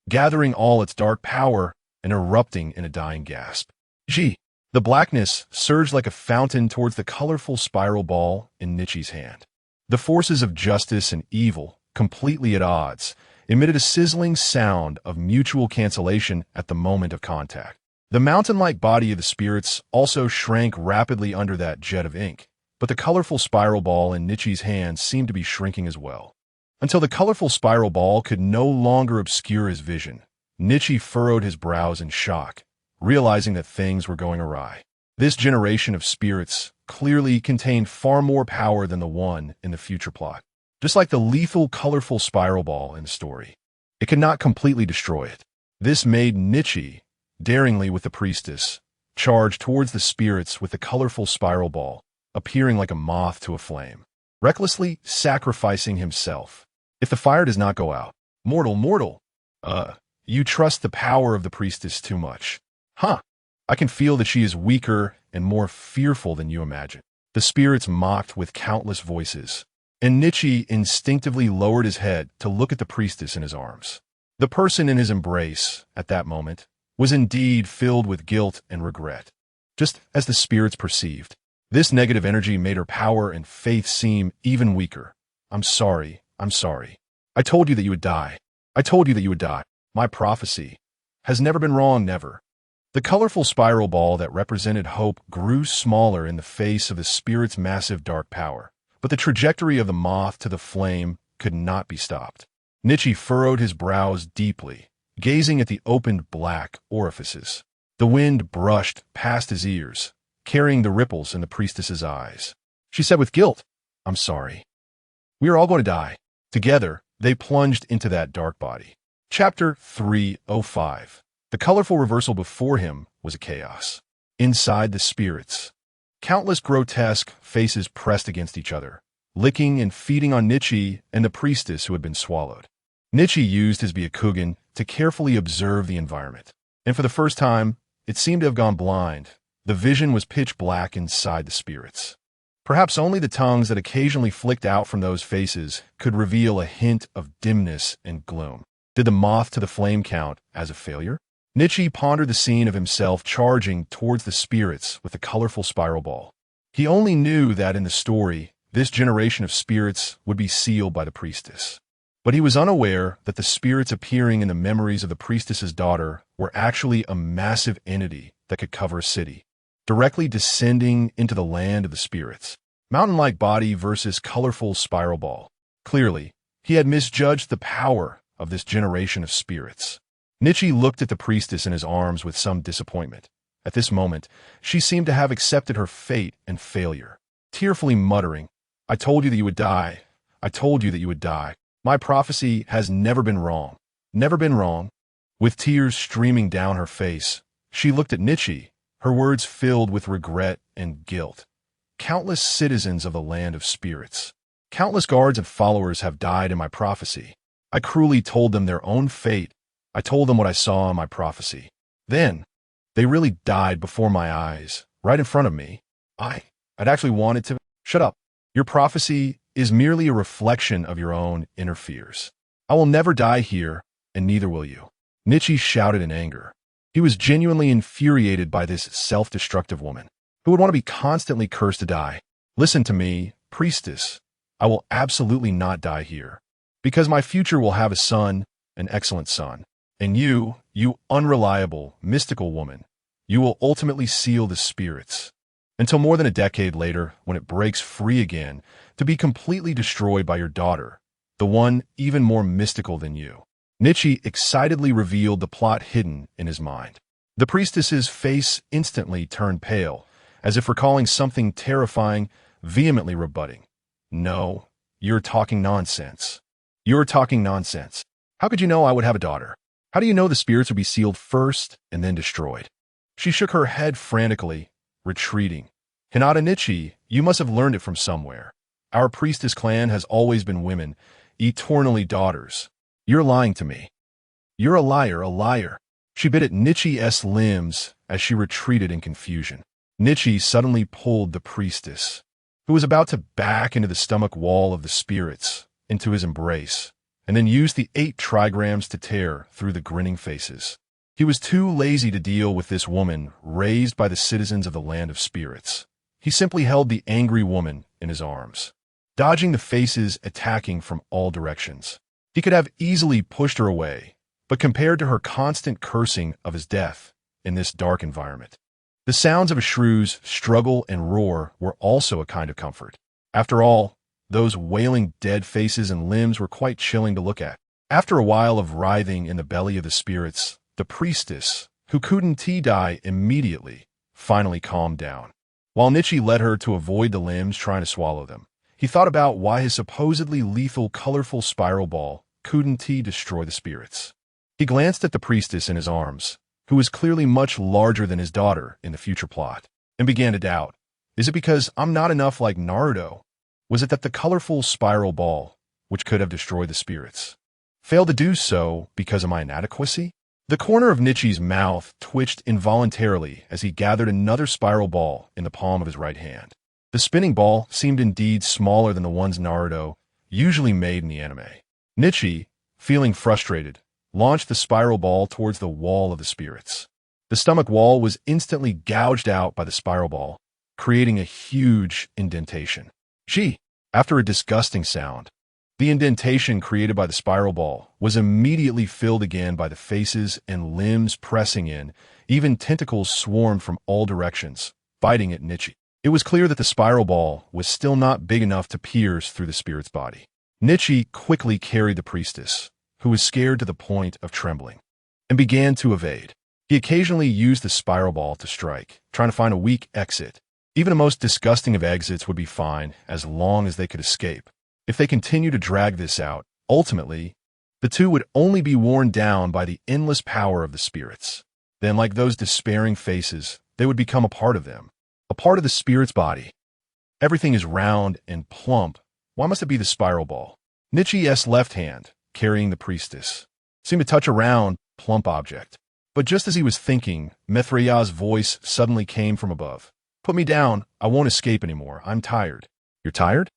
gathering all its dark power and erupting in a dying gasp. Gee! The blackness surged like a fountain towards the colorful spiral ball in Nichi's hand. The forces of justice and evil, completely at odds, emitted a sizzling sound of mutual cancellation at the moment of contact. The mountain-like body of the spirits also shrank rapidly under that jet of ink, but the colorful spiral ball in Nichi's hand seemed to be shrinking as well. Until the colorful spiral ball could no longer obscure his vision, Nichi furrowed his brows in shock, realizing that things were going awry. This generation of spirits clearly contained far more power than the one in the future plot. Just like the lethal, colorful spiral ball in the story, it could not completely destroy it. This made Nichi, daringly with the priestess, charge towards the spirits with the colorful spiral ball, appearing like a moth to a flame, recklessly sacrificing himself. If the fire does not go out, mortal, you trust the power of the priestess too much. Huh, I can feel that she is weaker and more fearful than you imagine. The spirits mocked with countless voices, and Nichi instinctively lowered his head to look at the priestess in his arms. The person in his embrace, at that moment, was indeed filled with guilt and regret, just as the spirits perceived. This negative energy made her power and faith seem even weaker. I'm sorry. I told you that you would die. My prophecy has never been wrong, never. The colorful spiral ball that represented hope grew smaller in the face of the spirit's massive dark power, but the trajectory of the moth to the flame could not be stopped. Nichi furrowed his brows deeply, gazing at the opened black orifices. The wind brushed past his ears, carrying the ripples in the priestess's eyes. She said with guilt, I'm sorry. We are all going to die. Together, they plunged into that dark body. Chapter 305. The colorful reversal before him was a chaos. Inside the spirits, countless grotesque faces pressed against each other, licking and feeding on Nichi and the priestess who had been swallowed. Nichi used his Byakugan to carefully observe the environment, and for the first time, it seemed to have gone blind. The vision was pitch black inside the spirits. Perhaps only the tongues that occasionally flicked out from those faces could reveal a hint of dimness and gloom. Did the moth to the flame count as a failure? Nichi pondered the scene of himself charging towards the spirits with the colorful spiral ball. He only knew that in the story, this generation of spirits would be sealed by the priestess. But he was unaware that the spirits appearing in the memories of the priestess's daughter were actually a massive entity that could cover a city, directly descending into the land of the spirits. Mountain-like body versus colorful spiral ball. Clearly, he had misjudged the power of this generation of spirits. Nichi looked at the priestess in his arms with some disappointment. At this moment, she seemed to have accepted her fate and failure, tearfully muttering, I told you that you would die. I told you that you would die. My prophecy has never been wrong. Never been wrong. With tears streaming down her face, she looked at Nichi, her words filled with regret and guilt. Countless citizens of the land of spirits, countless guards and followers have died in my prophecy. I cruelly told them their own fate. I told them what I saw in my prophecy. Then, they really died before my eyes, right in front of me. I'd actually wanted to— Shut up. Your prophecy is merely a reflection of your own inner fears. I will never die here, and neither will you. Nichi shouted in anger. He was genuinely infuriated by this self-destructive woman, who would want to be constantly cursed to die. Listen to me, priestess. I will absolutely not die here, because my future will have a son, an excellent son. And you unreliable, mystical woman, you will ultimately seal the spirits, until more than a decade later, when it breaks free again, to be completely destroyed by your daughter, the one even more mystical than you. Nichi excitedly revealed the plot hidden in his mind. The priestess's face instantly turned pale, as if recalling something terrifying, vehemently rebutting. No, you're talking nonsense. You're talking nonsense. How could you know I would have a daughter? How do you know the spirits would be sealed first and then destroyed? She shook her head frantically, retreating. Hinata Nichi, you must have learned it from somewhere. Our priestess clan has always been women, eternally daughters. You're lying to me. You're a liar, a liar. She bit at Nichi's limbs as she retreated in confusion. Nichi suddenly pulled the priestess, who was about to back into the stomach wall of the spirits, into his embrace, and then used the 8 trigrams to tear through the grinning faces. He was too lazy to deal with this woman raised by the citizens of the land of spirits. He simply held the angry woman in his arms, dodging the faces attacking from all directions. He could have easily pushed her away, but compared to her constant cursing of his death in this dark environment, the sounds of a shrew's struggle and roar were also a kind of comfort. After all, those wailing dead faces and limbs were quite chilling to look at. After a while of writhing in the belly of the spirits, the priestess, who couldn't die immediately, finally calmed down. While Nichi led her to avoid the limbs trying to swallow them, he thought about why his supposedly lethal colorful spiral ball couldn't he destroy the spirits? He glanced at the priestess in his arms, who was clearly much larger than his daughter in the future plot, and began to doubt. Is it because I'm not enough like Naruto? Was it that the colorful spiral ball, which could have destroyed the spirits, failed to do so because of my inadequacy? The corner of Nichi's mouth twitched involuntarily as he gathered another spiral ball in the palm of his right hand. The spinning ball seemed indeed smaller than the ones Naruto usually made in the anime. Nichi, feeling frustrated, launched the spiral ball towards the wall of the spirits. The stomach wall was instantly gouged out by the spiral ball, creating a huge indentation. Gee! After a disgusting sound, the indentation created by the spiral ball was immediately filled again by the faces and limbs pressing in. Even tentacles swarmed from all directions, biting at Nichi. It was clear that the spiral ball was still not big enough to pierce through the spirit's body. Nichi quickly carried the priestess, who was scared to the point of trembling, and began to evade. He occasionally used the spiral ball to strike, trying to find a weak exit. Even the most disgusting of exits would be fine as long as they could escape. If they continued to drag this out, ultimately, the two would only be worn down by the endless power of the spirits. Then, like those despairing faces, they would become a part of them, a part of the spirit's body. Everything is round and plump. Why must it be the spiral ball? Nichi's left hand, carrying the priestess, seemed to touch a round, plump object. But just as he was thinking, Mithraya's voice suddenly came from above. Put me down. I won't escape anymore. I'm tired. You're tired?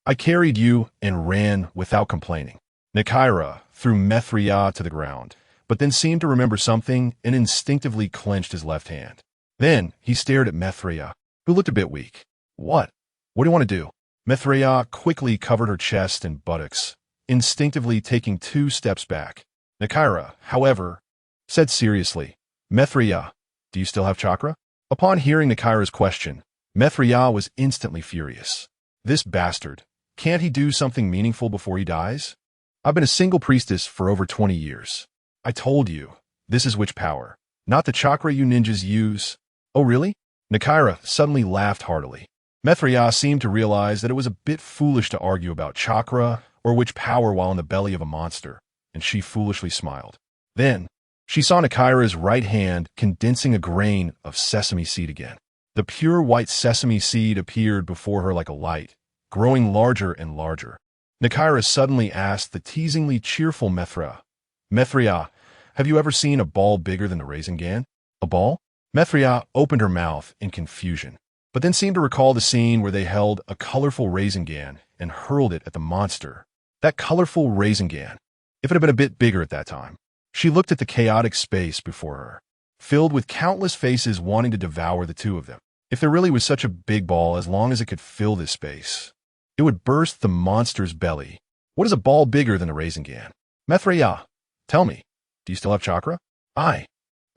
I carried you and ran without complaining. Nikaira threw Mithraya to the ground, but then seemed to remember something and instinctively clenched his left hand. Then he stared at Mithraya, who looked a bit weak. What? What do you want to do? Mithraya quickly covered her chest and buttocks, instinctively taking 2 steps back. Nikaira, however, said seriously, Mithraya, do you still have chakra? Upon hearing Nikaira's question, Mithraya was instantly furious. This bastard. Can't he do something meaningful before he dies? I've been a single priestess for over 20 years. I told you, this is witch power, not the chakra you ninjas use. Oh really? Nikaira suddenly laughed heartily. Mithraya seemed to realize that it was a bit foolish to argue about chakra or witch power while in the belly of a monster, and she foolishly smiled. Then, she saw Nikaira's right hand condensing a grain of sesame seed again. The pure white sesame seed appeared before her like a light, growing larger and larger. Nikaira suddenly asked the teasingly cheerful Mithraya, Mithraya, have you ever seen a ball bigger than the Rasengan? A ball? Mithraya opened her mouth in confusion, but then seemed to recall the scene where they held a colorful Rasengan and hurled it at the monster. That colorful Rasengan. If it had been a bit bigger at that time. She looked at the chaotic space before her, filled with countless faces wanting to devour the two of them. If there really was such a big ball, as long as it could fill this space, it would burst the monster's belly. What is a ball bigger than a Rasengan? Mithraya, tell me, do you still have chakra? I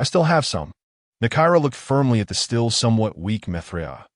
still have some. Nikaira looked firmly at the still somewhat weak Mithraya.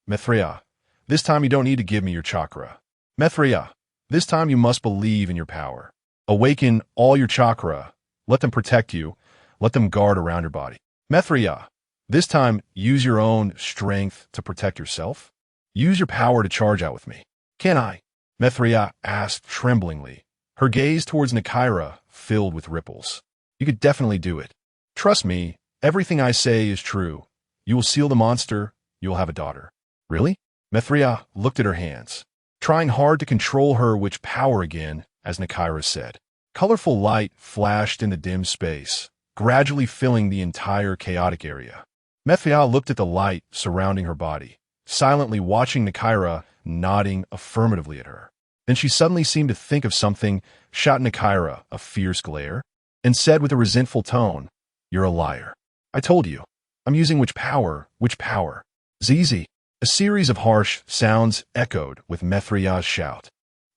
Mithraya, this time you don't need to give me your chakra. Mithraya, this time you must believe in your power. Awaken all your chakra. Let them protect you. Let them guard around your body. Mithraya, this time use your own strength to protect yourself. Use your power to charge out with me. Can I? Mithraya asked tremblingly, her gaze towards Nikaira filled with ripples. You could definitely do it. Trust me, everything I say is true. You will seal the monster. You will have a daughter. Really? Mithraya looked at her hands, trying hard to control her witch power again, as Nikaira said. Colorful light flashed in the dim space, gradually filling the entire chaotic area. Mithraya looked at the light surrounding her body, silently watching Nikaira nodding affirmatively at her. Then she suddenly seemed to think of something, shot Nikaira a fierce glare, and said with a resentful tone, You're a liar. I told you. I'm using witch power. Zizi. A series of harsh sounds echoed with Mithraya's shout.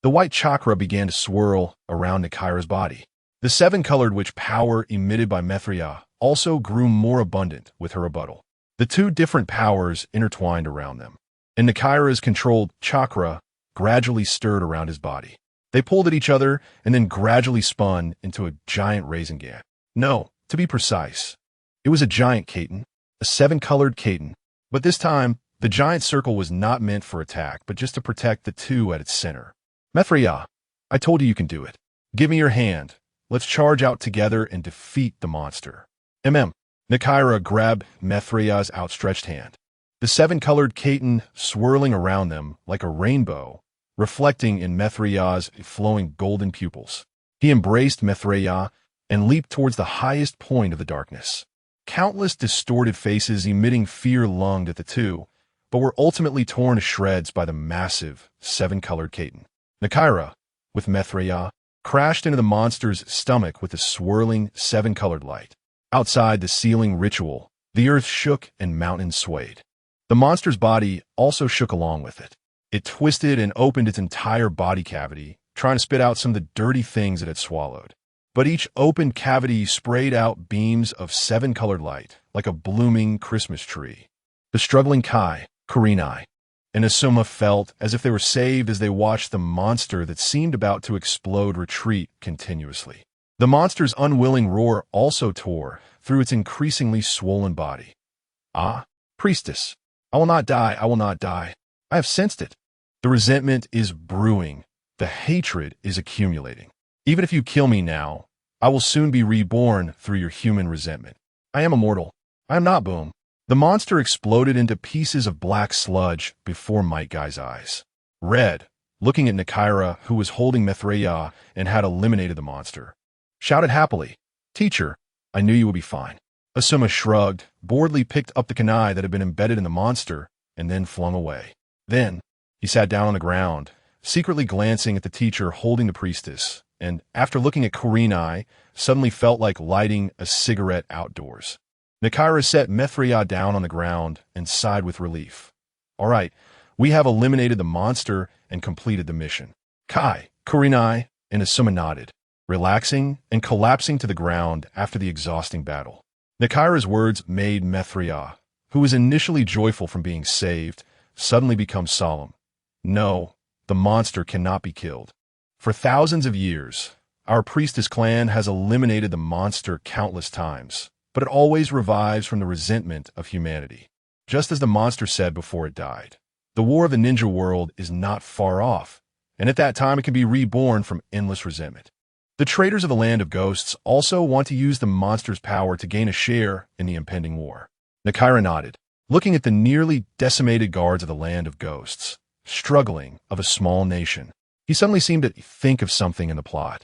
The white chakra began to swirl around Nikaira's body. The 7-colored witch power emitted by Mithraya also grew more abundant with her rebuttal. The 2 different powers intertwined around them, and Nikaira's controlled chakra gradually stirred around his body. They pulled at each other and then gradually spun into a giant Rasengan. No, to be precise, it was a giant Kaiten, a 7-colored Kaiten, but this time, the giant circle was not meant for attack, but just to protect the 2 at its center. Mithraya, I told you you can do it. Give me your hand. Let's charge out together and defeat the monster. Nakaira grabbed Mithraya's outstretched hand. The seven-colored Kaiten swirling around them like a rainbow, reflecting in Mithraya's flowing golden pupils. He embraced Mithraya and leaped towards the highest point of the darkness. Countless distorted faces emitting fear lunged at the two, but were ultimately torn to shreds by the massive, seven-colored Kaiten. Nakaira, with Mithraya, crashed into the monster's stomach with a swirling, seven-colored light. Outside the sealing ritual, the earth shook and mountains swayed. The monster's body also shook along with it. It twisted and opened its entire body cavity, trying to spit out some of the dirty things it had swallowed. But each opened cavity sprayed out beams of seven-colored light, like a blooming Christmas tree. The struggling Kai, Kurenai, and Asuma felt as if they were saved as they watched the monster that seemed about to explode retreat continuously. The monster's unwilling roar also tore through its increasingly swollen body. Ah, priestess, I will not die, I will not die. I have sensed it. The resentment is brewing. The hatred is accumulating. Even if you kill me now, I will soon be reborn through your human resentment. I am immortal. I am not Boom. The monster exploded into pieces of black sludge before Might Guy's eyes. Red, looking at Nakaira, who was holding Mithraya and had eliminated the monster, shouted happily, "Teacher, I knew you would be fine." Asuma shrugged, boredly picked up the kunai that had been embedded in the monster, and then flung away. Then, he sat down on the ground, secretly glancing at the teacher holding the priestess, and, after looking at Kurenai, suddenly felt like lighting a cigarette outdoors. Nakaira set Mithraya down on the ground and sighed with relief. All right, we have eliminated the monster and completed the mission. Kai, Kurenai, and Asuma nodded, relaxing and collapsing to the ground after the exhausting battle. Nakaira's words made Mithraya, who was initially joyful from being saved, suddenly become solemn. No, the monster cannot be killed. For thousands of years, our priestess clan has eliminated the monster countless times, but it always revives from the resentment of humanity. Just as the monster said before it died, the war of the ninja world is not far off, and at that time it can be reborn from endless resentment. The traders of the Land of Ghosts also want to use the monster's power to gain a share in the impending war. Nakaira nodded, looking at the nearly decimated guards of the Land of Ghosts, struggling of a small nation. He suddenly seemed to think of something in the plot,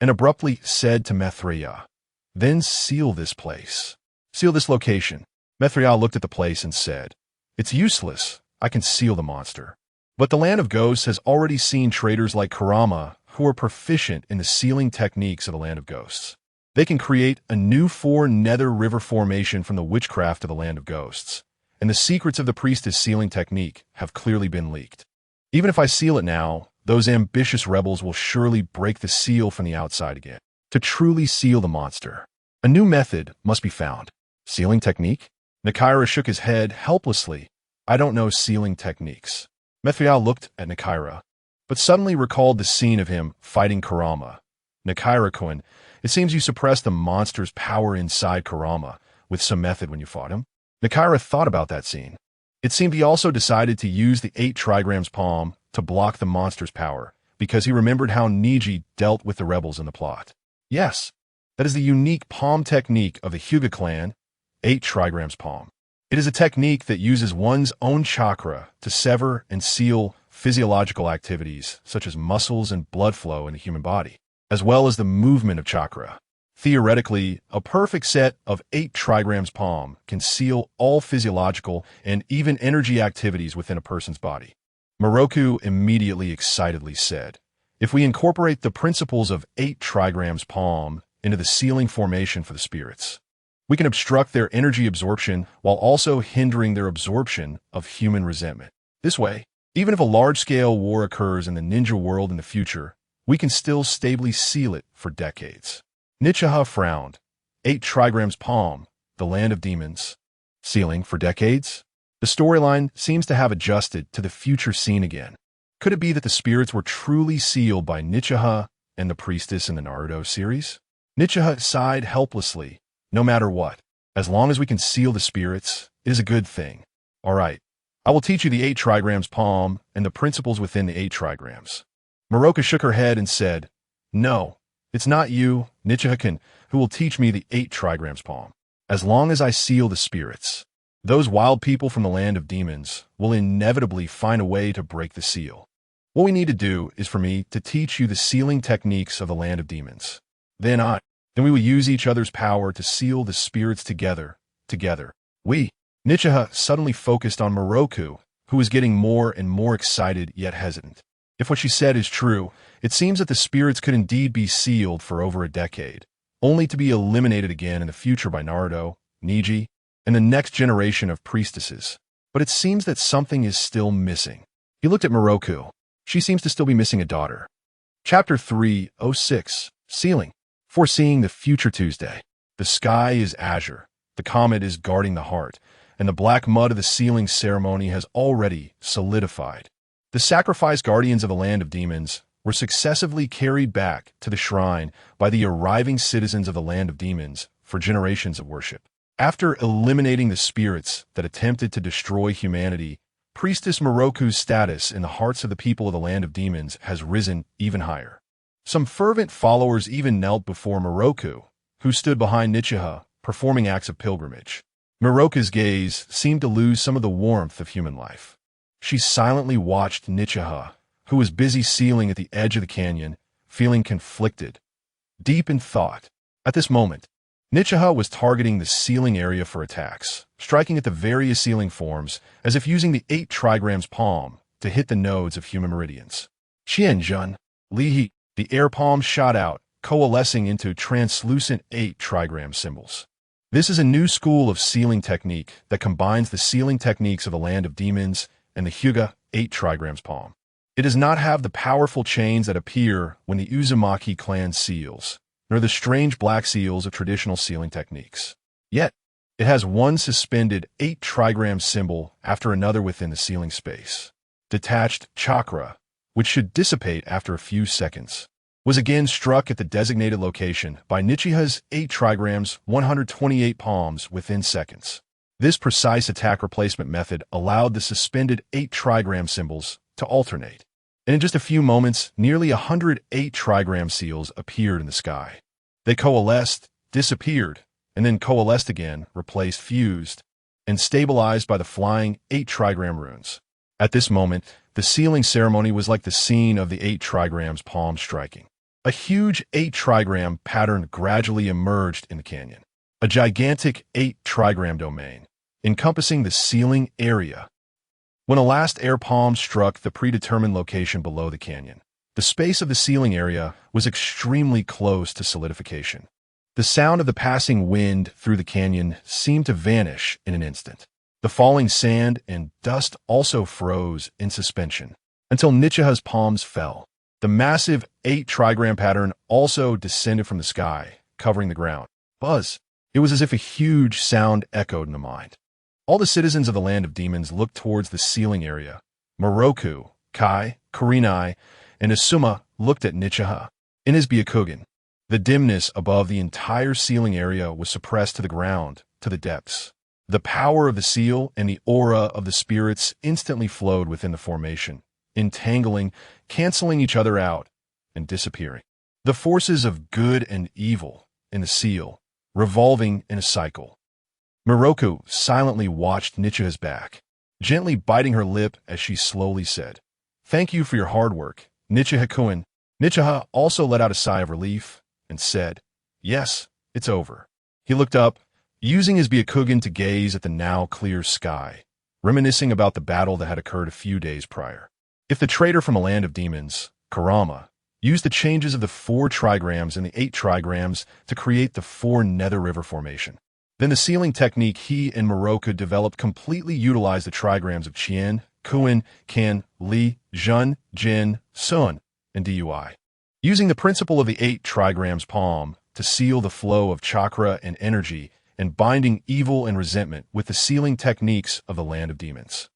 and abruptly said to Mithraya, "Then seal this place. Seal this location." Mithraya looked at the place and said, "It's useless. I can seal the monster." But the Land of Ghosts has already seen traders like Kurama who are proficient in the sealing techniques of the Land of Ghosts. They can create a new four-nether river formation from the witchcraft of the Land of Ghosts, and the secrets of the priestess sealing technique have clearly been leaked. Even if I seal it now, those ambitious rebels will surely break the seal from the outside again. To truly seal the monster, a new method must be found. Sealing technique? Nakaira shook his head helplessly. I don't know sealing techniques. Mithraya looked at Nakaira, but suddenly recalled the scene of him fighting Kurama. Nakaira-kun, it seems you suppressed the monster's power inside Kurama with some method when you fought him. Nakaira thought about that scene. It seemed he also decided to use the 8 trigrams palm to block the monster's power, because he remembered how Niji dealt with the rebels in the plot. Yes, that is the unique palm technique of the Hyuga clan, 8 trigrams palm. It is a technique that uses one's own chakra to sever and seal physiological activities such as muscles and blood flow in the human body, as well as the movement of chakra. Theoretically, a perfect set of 8 trigrams palm can seal all physiological and even energy activities within a person's body. Moroku immediately excitedly said, "If we incorporate the principles of 8 trigrams palm into the sealing formation for the spirits, we can obstruct their energy absorption while also hindering their absorption of human resentment. This way, even if a large-scale war occurs in the ninja world in the future, we can still stably seal it for decades." Nichiha frowned. 8 trigrams palm, the land of demons. Sealing for decades? The storyline seems to have adjusted to the future scene again. Could it be that the spirits were truly sealed by Nichiha and the priestess in the Naruto series? Nichiha sighed helplessly. No matter what, as long as we can seal the spirits, it is a good thing. All right, I will teach you the 8 trigrams palm and the principles within the 8 trigrams. Moroka shook her head and said, "No, It's not you, Nichiha-kun, who will teach me the 8 trigrams palm. As long as I seal the spirits, those wild people from the land of demons will inevitably find a way to break the seal. What we need to do is for me to teach you the sealing techniques of the land of demons. Then we will use each other's power to seal the spirits together. Nichiha suddenly focused on Moroku, who was getting more and more excited yet hesitant. If what she said is true, it seems that the spirits could indeed be sealed for over a decade, only to be eliminated again in the future by Naruto, Neji, and the next generation of priestesses. But it seems that something is still missing. He looked at Moroku. She seems to still be missing a daughter. Chapter 306, Sealing. Foreseeing the future Tuesday. The sky is azure, the comet is guarding the heart, and the black mud of the sealing ceremony has already solidified. The sacrificed guardians of the land of demons were successively carried back to the shrine by the arriving citizens of the land of demons for generations of worship. After eliminating the spirits that attempted to destroy humanity, Priestess Moroku's status in the hearts of the people of the land of demons has risen even higher. Some fervent followers even knelt before Moroku, who stood behind Nichiha, performing acts of pilgrimage. Moroku's gaze seemed to lose some of the warmth of human life. She silently watched Nichiha, who was busy sealing at the edge of the canyon, feeling conflicted, deep in thought. At this moment, Nichiha was targeting the sealing area for attacks, striking at the various sealing forms as if using the 8 trigrams palm to hit the nodes of human meridians. Qianjun, Lihi, the air palm shot out, coalescing into translucent 8 trigram symbols. This is a new school of sealing technique that combines the sealing techniques of the land of demons and the Hyuga 8 trigrams palm. It does not have the powerful chains that appear when the Uzumaki clan seals, nor the strange black seals of traditional sealing techniques. Yet, it has one suspended 8 trigram symbol after another within the sealing space. Detached chakra, which should dissipate after a few seconds, was again struck at the designated location by Nichiha's 8 trigrams 128 palms within seconds. This precise attack replacement method allowed the suspended 8 trigram symbols to alternate. And in just a few moments, nearly 108 trigram seals appeared in the sky. They coalesced, disappeared, and then coalesced again, replaced, fused, and stabilized by the flying 8 trigram runes. At this moment, the sealing ceremony was like the scene of the 8 trigrams palm striking. A huge 8 trigram pattern gradually emerged in the canyon. A gigantic 8 trigram domain, encompassing the sealing area. When a last air palm struck the predetermined location below the canyon, the space of the sealing area was extremely close to solidification. The sound of the passing wind through the canyon seemed to vanish in an instant. The falling sand and dust also froze in suspension until Nichiha's palms fell. The massive 8 trigram pattern also descended from the sky, covering the ground. Buzz! It was as if a huge sound echoed in the mind. All the citizens of the land of demons looked towards the sealing area. Moroku, Kai, Kurenai, and Asuma looked at Nichiha. In his Byakugan, the dimness above the entire sealing area was suppressed to the ground, to the depths. The power of the seal and the aura of the spirits instantly flowed within the formation, entangling, canceling each other out, and disappearing. The forces of good and evil in the seal, revolving in a cycle. Moroku silently watched Nichiha's back, gently biting her lip as she slowly said, "Thank you for your hard work, Nichiha-kun." Nichiha also let out a sigh of relief and said, "Yes, it's over." He looked up, using his Byakugan to gaze at the now clear sky, reminiscing about the battle that had occurred a few days prior. If the traitor from a land of demons, Kurama, used the changes of the 4 trigrams and the 8 trigrams to create the 4 Nether River formation, then the sealing technique he and Moroku developed completely utilized the trigrams of Qian, Kun, Kan, Li, Jun, Jin, Sun, and Dui. Using the principle of the 8 trigrams palm to seal the flow of chakra and energy and binding evil and resentment with the sealing techniques of the land of demons.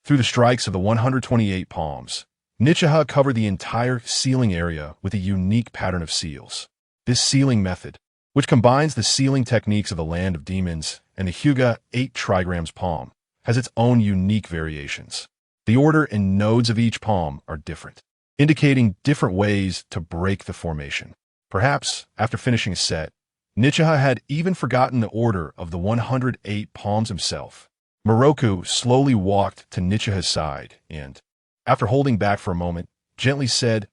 Through the strikes of the 128 palms, Nichiha covered the entire sealing area with a unique pattern of seals. This sealing method, which combines the sealing techniques of the land of demons and the Hyuga 8 trigrams palm, has its own unique variations. The order and nodes of each palm are different, indicating different ways to break the formation. Perhaps, after finishing his set, Nichiha had even forgotten the order of the 108 palms himself. Moroku slowly walked to Nichiha's side and, after holding back for a moment, gently said,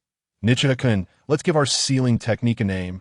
"Nichiha-kun, let's give our sealing technique a name."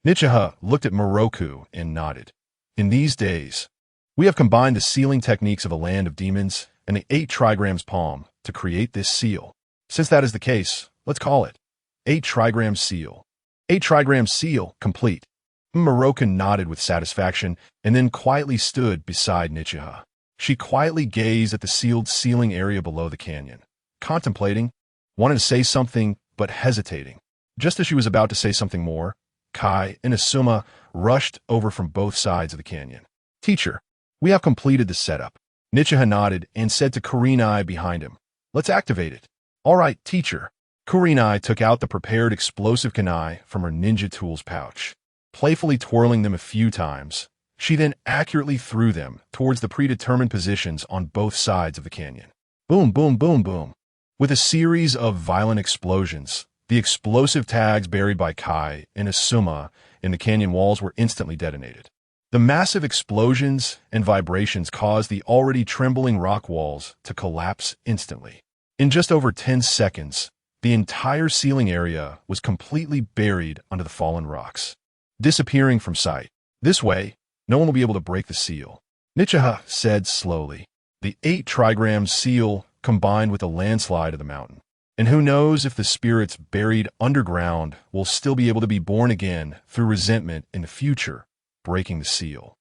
Nichiha looked at Moroku and nodded. "In these days, we have combined the sealing techniques of a land of demons and the 8 trigrams palm to create this seal. Since that is the case, let's call it 8 trigram seal. 8 trigram seal complete." Moroku nodded with satisfaction and then quietly stood beside Nichiha. She quietly gazed at the sealed sealing area below the canyon, contemplating, wanted to say something but hesitating. Just as she was about to say something more, Kai and Asuma rushed over from both sides of the canyon. "Teacher, we have completed the setup." Nichiha nodded and said to Kurenai behind him, "Let's activate it." "All right, teacher." Kurenai took out the prepared explosive kunai from her ninja tools pouch. Playfully twirling them a few times, she then accurately threw them towards the predetermined positions on both sides of the canyon. Boom, boom, boom, boom. With a series of violent explosions, the explosive tags buried by Kai and Asuma in the canyon walls were instantly detonated. The massive explosions and vibrations caused the already trembling rock walls to collapse instantly. In just over 10 seconds, the entire ceiling area was completely buried under the fallen rocks, disappearing from sight. "This way, no one will be able to break the seal," Nichiha said slowly. "The 8 trigram seal combined with the landslide of the mountain. And who knows if the spirits buried underground will still be able to be born again through resentment in the future, breaking the seal."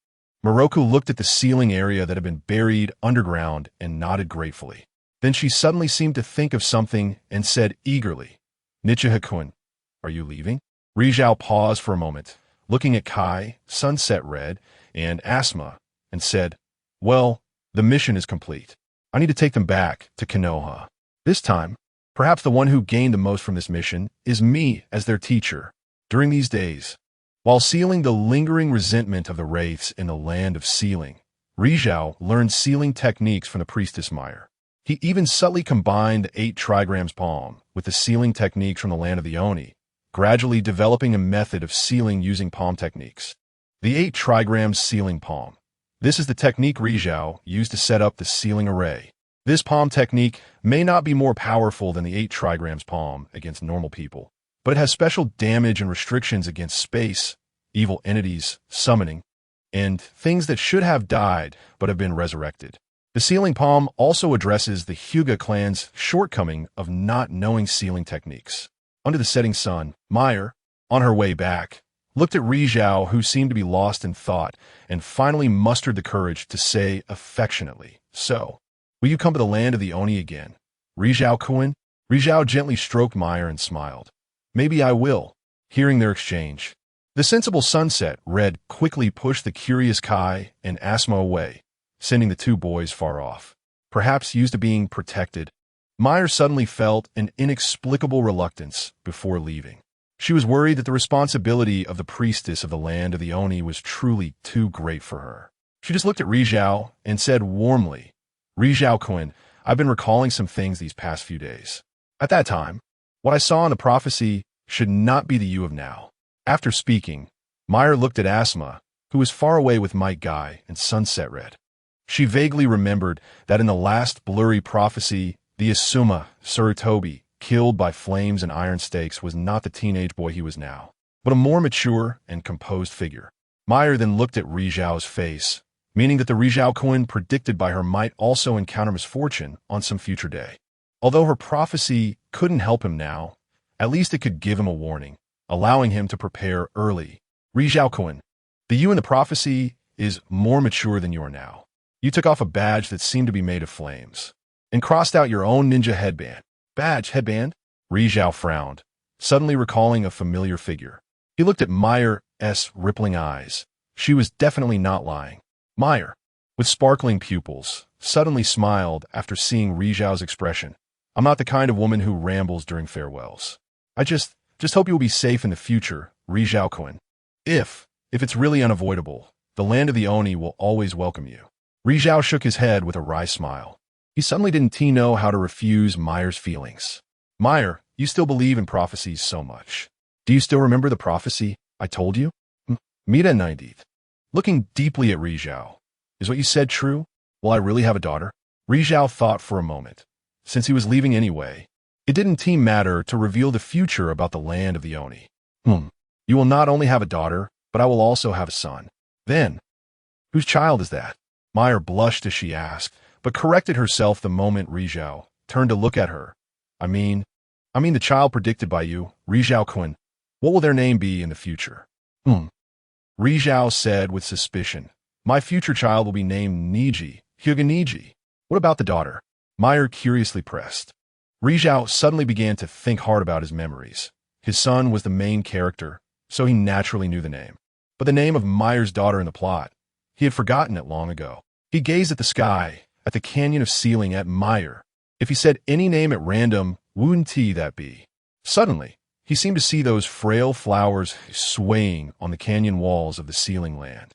Moroku looked at the ceiling area that had been buried underground and nodded gratefully. Then she suddenly seemed to think of something and said eagerly, "Nichiha-kun, are you leaving?" Rizhao paused for a moment, looking at Kai, Sunset Red, and Asuma, and said, "Well, the mission is complete. I need to take them back to Konoha. This time, perhaps the one who gained the most from this mission is me as their teacher." During these days, while sealing the lingering resentment of the wraiths in the land of sealing, Rizhao learned sealing techniques from the priestess Meyer. He even subtly combined the 8 trigrams palm with the sealing techniques from the land of the Oni, gradually developing a method of sealing using palm techniques. The 8 trigrams sealing palm. This is the technique Rizhao used to set up the sealing array. This palm technique may not be more powerful than the 8 trigrams palm against normal people, but it has special damage and restrictions against space, evil entities, summoning, and things that should have died but have been resurrected. The sealing palm also addresses the Hyuga clan's shortcoming of not knowing sealing techniques. Under the setting sun, Meyer, on her way back, looked at Rizhao, who seemed to be lost in thought, and finally mustered the courage to say affectionately, "So, will you come to the land of the Oni again, Rizhao-kun?" Rizhao gently stroked Meyer and smiled. "Maybe I will." Hearing their exchange, the sensible Sunset Red quickly pushed the curious Kai and Asuma away, sending the 2 boys far off. Perhaps used to being protected, Meyer suddenly felt an inexplicable reluctance before leaving. She was worried that the responsibility of the priestess of the land of the Oni was truly too great for her. She just looked at Rizhao and said warmly, "Rizhao-kun, I've been recalling some things these past few days. At that time, what I saw in the prophecy should not be the you of now." After speaking, Meyer looked at Asuma, who was far away with Might Guy and Sunset Red. She vaguely remembered that in the last blurry prophecy, the Asuma, Sarutobi, killed by flames and iron stakes, was not the teenage boy he was now, but a more mature and composed figure. Meyer then looked at Rizhao's face, meaning that the Rizhao-kun predicted by her might also encounter misfortune on some future day. Although her prophecy couldn't help him now, at least it could give him a warning, allowing him to prepare early. "Rizhao-kun, the you in the prophecy is more mature than you are now. You took off a badge that seemed to be made of flames, and crossed out your own ninja headband." "Badge, headband?" Rizhao frowned, suddenly recalling a familiar figure. He looked at Meyer's rippling eyes. She was definitely not lying. Meyer, with sparkling pupils, suddenly smiled after seeing Rizhao's expression. "I'm not the kind of woman who rambles during farewells. I just hope you will be safe in the future, Rizhao-kun. If it's really unavoidable, the land of the Oni will always welcome you." Rizhao shook his head with a wry smile. He suddenly didn't know how to refuse Meyer's feelings. "Meyer, you still believe in prophecies so much. Do you still remember the prophecy I told you? Mita 90th. Looking deeply at Rizhao. Is what you said true? Will I really have a daughter? Rizhao thought for a moment. Since he was leaving anyway, it didn't matter to reveal the future about the land of the Oni. You will not only have a daughter, but I will also have a son. Then, whose child is that? Meyer blushed as she asked, but corrected herself the moment Rizhao turned to look at her. I mean the child predicted by you, Rizhao-kun. What will their name be in the future? Rizhao said with suspicion. My future child will be named Niji, HyugaHizashi. What about the daughter? Meyer curiously pressed. Rizhao suddenly began to think hard about his memories. His son was the main character, so he naturally knew the name. But the name of Meyer's daughter in the plot, he had forgotten it long ago. He gazed at the sky, at the canyon of ceiling, at Meyer. If he said any name at random, wouldn't he that be? Suddenly, he seemed to see those frail flowers swaying on the canyon walls of the ceiling land.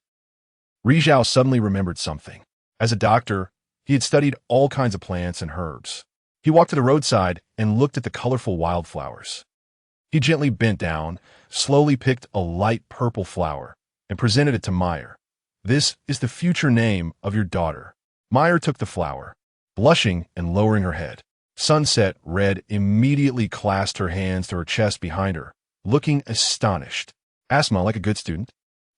Rizhao suddenly remembered something. As a doctor, he had studied all kinds of plants and herbs. He walked to the roadside and looked at the colorful wildflowers. He gently bent down, slowly picked a light purple flower, and presented it to Meyer. This is the future name of your daughter. Meyer took the flower, blushing and lowering her head. Sunset Red immediately clasped her hands to her chest behind her, looking astonished. Asma, like a good student,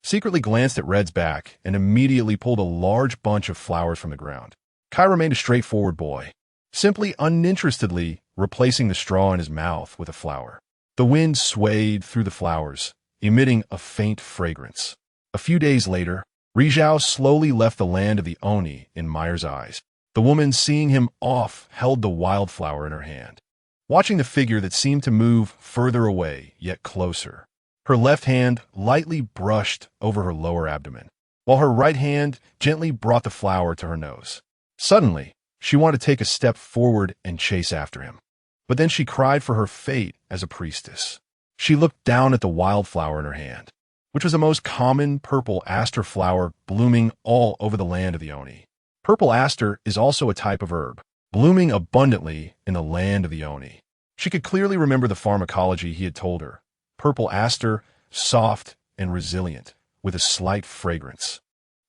secretly glanced at Red's back and immediately pulled a large bunch of flowers from the ground. Kai remained a straightforward boy, simply uninterestedly replacing the straw in his mouth with a flower. The wind swayed through the flowers, emitting a faint fragrance. A few days later, Rizhao slowly left the land of the Oni in Meyer's eyes. The woman, seeing him off, held the wildflower in her hand, watching the figure that seemed to move further away, yet closer. Her left hand lightly brushed over her lower abdomen, while her right hand gently brought the flower to her nose. Suddenly, she wanted to take a step forward and chase after him. But then she cried for her fate as a priestess. She looked down at the wildflower in her hand, which was the most common purple aster flower blooming all over the land of the Oni. Purple aster is also a type of herb, blooming abundantly in the land of the Oni. She could clearly remember the pharmacology he had told her. Purple aster, soft and resilient, with a slight fragrance.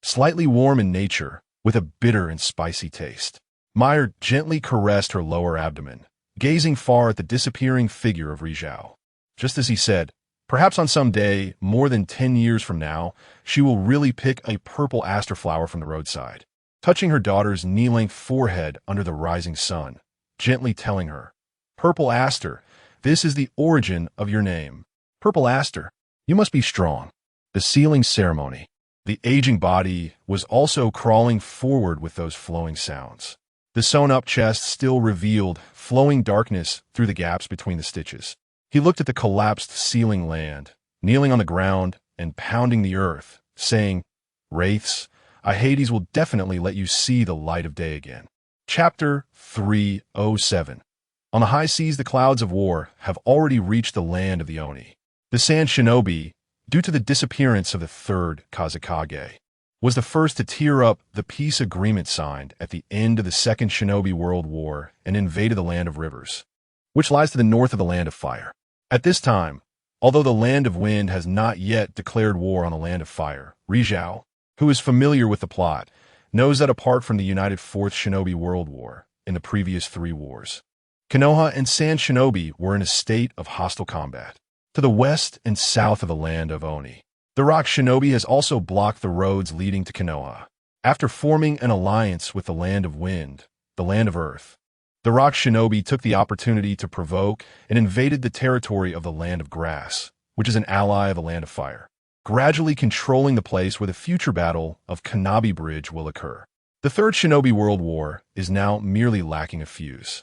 Slightly warm in nature, with a bitter and spicy taste. Meyer gently caressed her lower abdomen, gazing far at the disappearing figure of Rizhao. Just as he said, perhaps on some day, more than 10 years from now, she will really pick a purple aster flower from the roadside, touching her daughter's knee-length forehead under the rising sun, gently telling her, Purple aster, this is the origin of your name. Purple aster, you must be strong. The sealing ceremony. The aging body was also crawling forward with those flowing sounds. The sewn-up chest still revealed flowing darkness through the gaps between the stitches. He looked at the collapsed ceiling land, kneeling on the ground and pounding the earth, saying, Wraiths, Hades will definitely let you see the light of day again. Chapter 307. On the high seas, the clouds of war have already reached the land of the Oni. The Sand Shinobi, due to the disappearance of the third Kazekage, was the first to tear up the peace agreement signed at the end of the Second Shinobi World War and invaded the Land of Rivers, which lies to the north of the Land of Fire. At this time, although the Land of Wind has not yet declared war on the Land of Fire, Rizhao, who is familiar with the plot, knows that apart from the United Fourth Shinobi World War in the previous 3 wars, Konoha and Sand Shinobi were in a state of hostile combat. To the west and south of the land of Oni, the Rock Shinobi has also blocked the roads leading to Konoha. After forming an alliance with the Land of Wind, the Land of Earth, the Rock Shinobi took the opportunity to provoke and invaded the territory of the Land of Grass, which is an ally of the Land of Fire, gradually controlling the place where the future battle of Kanabi Bridge will occur. The Third Shinobi World War is now merely lacking a fuse.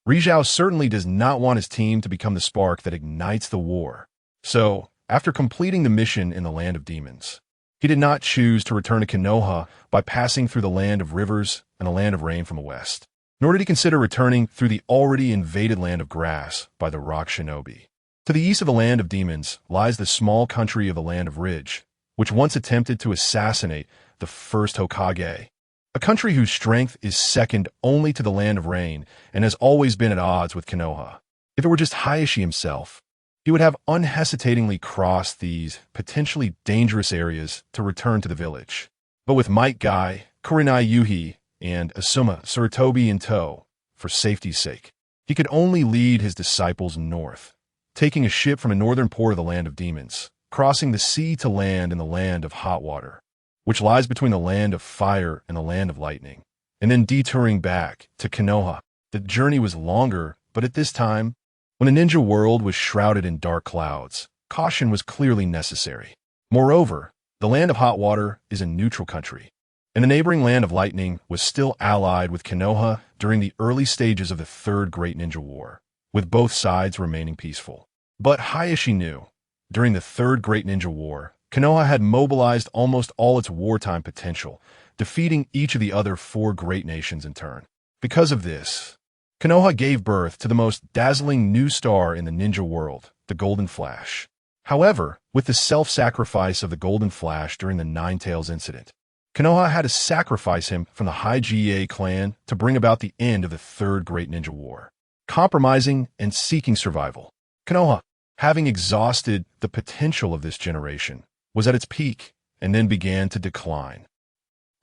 Rizhao certainly does not want his team to become the spark that ignites the war. So, after completing the mission in the Land of Demons, he did not choose to return to Konoha by passing through the Land of Rivers and the Land of Rain from the west, nor did he consider returning through the already invaded Land of Grass by the Rock Shinobi. To the east of the Land of Demons lies the small country of the Land of Ridge, which once attempted to assassinate the first Hokage, a country whose strength is second only to the Land of Rain and has always been at odds with Konoha. If it were just Hizashi himself, he He would have unhesitatingly crossed these potentially dangerous areas to return to the village. But with Might Guy, Kurenai Yuhi, and Asuma Suratobi in tow, for safety's sake, he could only lead his disciples north, taking a ship from a northern port of the Land of Demons, crossing the sea to land in the Land of Hot Water, which lies between the Land of Fire and the Land of Lightning, and then detouring back to Konoha. The journey was longer, but at this time, when the ninja world was shrouded in dark clouds, caution was clearly necessary. Moreover, the Land of Hot Water is a neutral country, and the neighboring Land of Lightning was still allied with Konoha during the early stages of the Third Great Ninja War, with both sides remaining peaceful. But Hizashi knew, during the Third Great Ninja War, Konoha had mobilized almost all its wartime potential, defeating each of the other four great nations in turn. Because of this, Konoha gave birth to the most dazzling new star in the ninja world, the Golden Flash. However, with the self-sacrifice of the Golden Flash during the Nine Tails incident, Konoha had to sacrifice him from the Hyuga clan to bring about the end of the Third Great Ninja War. Compromising and seeking survival, Konoha, having exhausted the potential of this generation, was at its peak and then began to decline.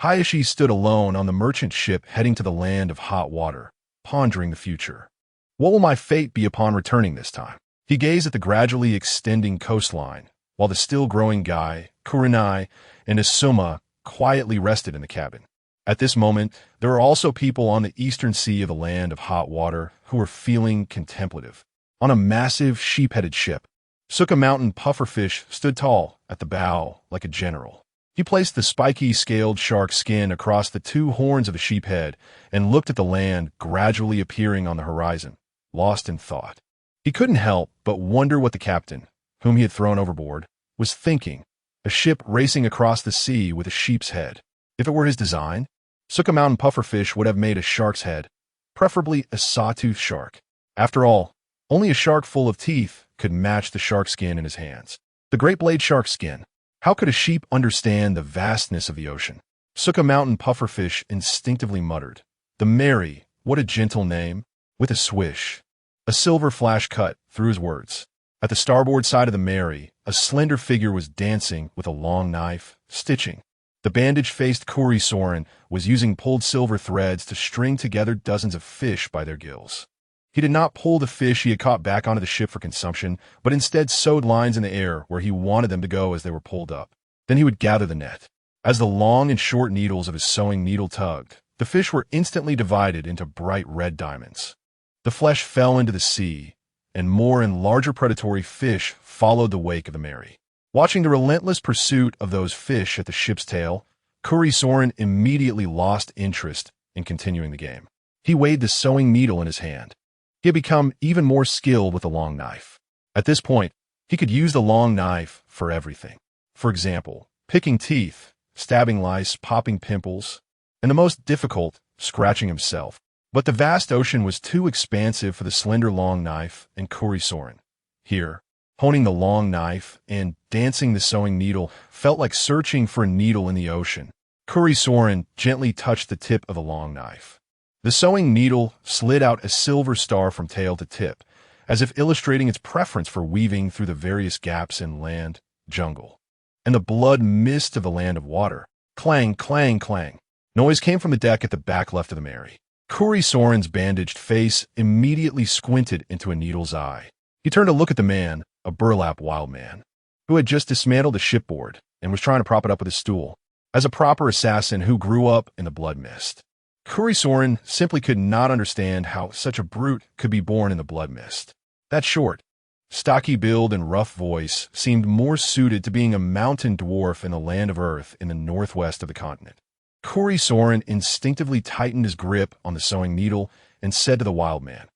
Hizashi stood alone on the merchant ship heading to the Land of Hot Water, pondering the future. What will my fate be upon returning this time? He gazed at the gradually extending coastline, while the still-growing Guy, Kurenai, and Asuma quietly rested in the cabin. At this moment, there were also people on the eastern sea of the Land of Hot Water who were feeling contemplative. On a massive sheep-headed ship, Suka Mountain Pufferfish stood tall at the bow like a general. He placed the spiky scaled shark skin across the two horns of the sheep head and looked at the land gradually appearing on the horizon, lost in thought. He couldn't help but wonder what the captain, whom he had thrown overboard, was thinking, a ship racing across the sea with a sheep's head. If it were his design, Suka Mountain Pufferfish would have made a shark's head, preferably a sawtooth shark. After all, only a shark full of teeth could match the shark skin in his hands. The great blade shark skin. How could a sheep understand the vastness of the ocean? Suka Mountain Pufferfish instinctively muttered, "The Mary, what a gentle name." With a swish, a silver flash cut through his words. At the starboard side of the Mary, a slender figure was dancing with a long knife, stitching. The bandage-faced Kuri Soren was using pulled silver threads to string together dozens of fish by their gills. He did not pull the fish he had caught back onto the ship for consumption, but instead sewed lines in the air where he wanted them to go as they were pulled up. Then he would gather the net. As the long and short needles of his sewing needle tugged, the fish were instantly divided into bright red diamonds. The flesh fell into the sea, and more and larger predatory fish followed the wake of the Mary. Watching the relentless pursuit of those fish at the ship's tail, Kuri Soren immediately lost interest in continuing the game. He weighed the sewing needle in his hand. He had become even more skilled with the long knife. At this point, he could use the long knife for everything. For example, picking teeth, stabbing lice, popping pimples, and the most difficult, scratching himself. But the vast ocean was too expansive for the slender long knife and Kuri Soren. Here, honing the long knife and dancing the sewing needle felt like searching for a needle in the ocean. Kuri Soren gently touched the tip of the long knife. The sewing needle slid out a silver star from tail to tip, as if illustrating its preference for weaving through the various gaps in land, jungle, and the blood mist of the Land of Water. Clang, clang, clang. Noise came from the deck at the back left of the Mary. Kuri Soren's bandaged face immediately squinted into a needle's eye. He turned to look at the man, a burlap wild man, who had just dismantled the shipboard and was trying to prop it up with his stool, as a proper assassin who grew up in the blood mist. Kuri Soren simply could not understand how such a brute could be born in the blood mist. That short, stocky build and rough voice seemed more suited to being a mountain dwarf in the land of Earth in the northwest of the continent. Kuri Soren instinctively tightened his grip on the sewing needle and said to the wild man,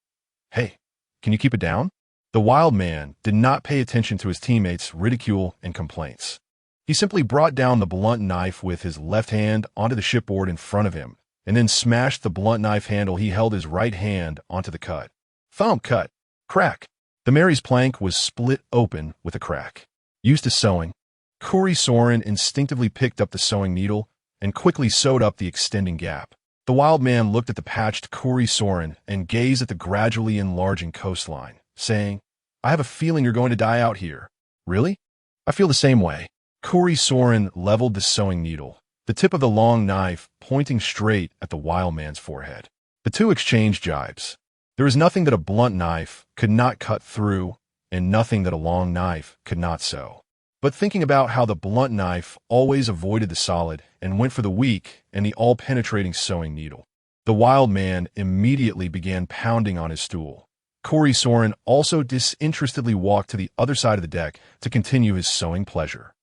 "Hey, can you keep it down?" The wild man did not pay attention to his teammates' ridicule and complaints. He simply brought down the blunt knife with his left hand onto the shipboard in front of him, and then smashed the blunt knife handle he held his right hand onto the cut. Thump, cut, crack. The Mary's plank was split open with a crack. Used to sewing, Kuri Soren instinctively picked up the sewing needle and quickly sewed up the extending gap. The wild man looked at the patched Kuri Soren and gazed at the gradually enlarging coastline, saying, I have a feeling you're going to die out here. Really? I feel the same way. Kuri Soren leveled the sewing needle, the tip of the long knife pointing straight at the wild man's forehead. The two exchanged jibes. There is nothing that a blunt knife could not cut through, and nothing that a long knife could not sew. But thinking about how the blunt knife always avoided the solid and went for the weak and the all-penetrating sewing needle, the wild man immediately began pounding on his stool. Kuri Soren also disinterestedly walked to the other side of the deck to continue his sewing pleasure.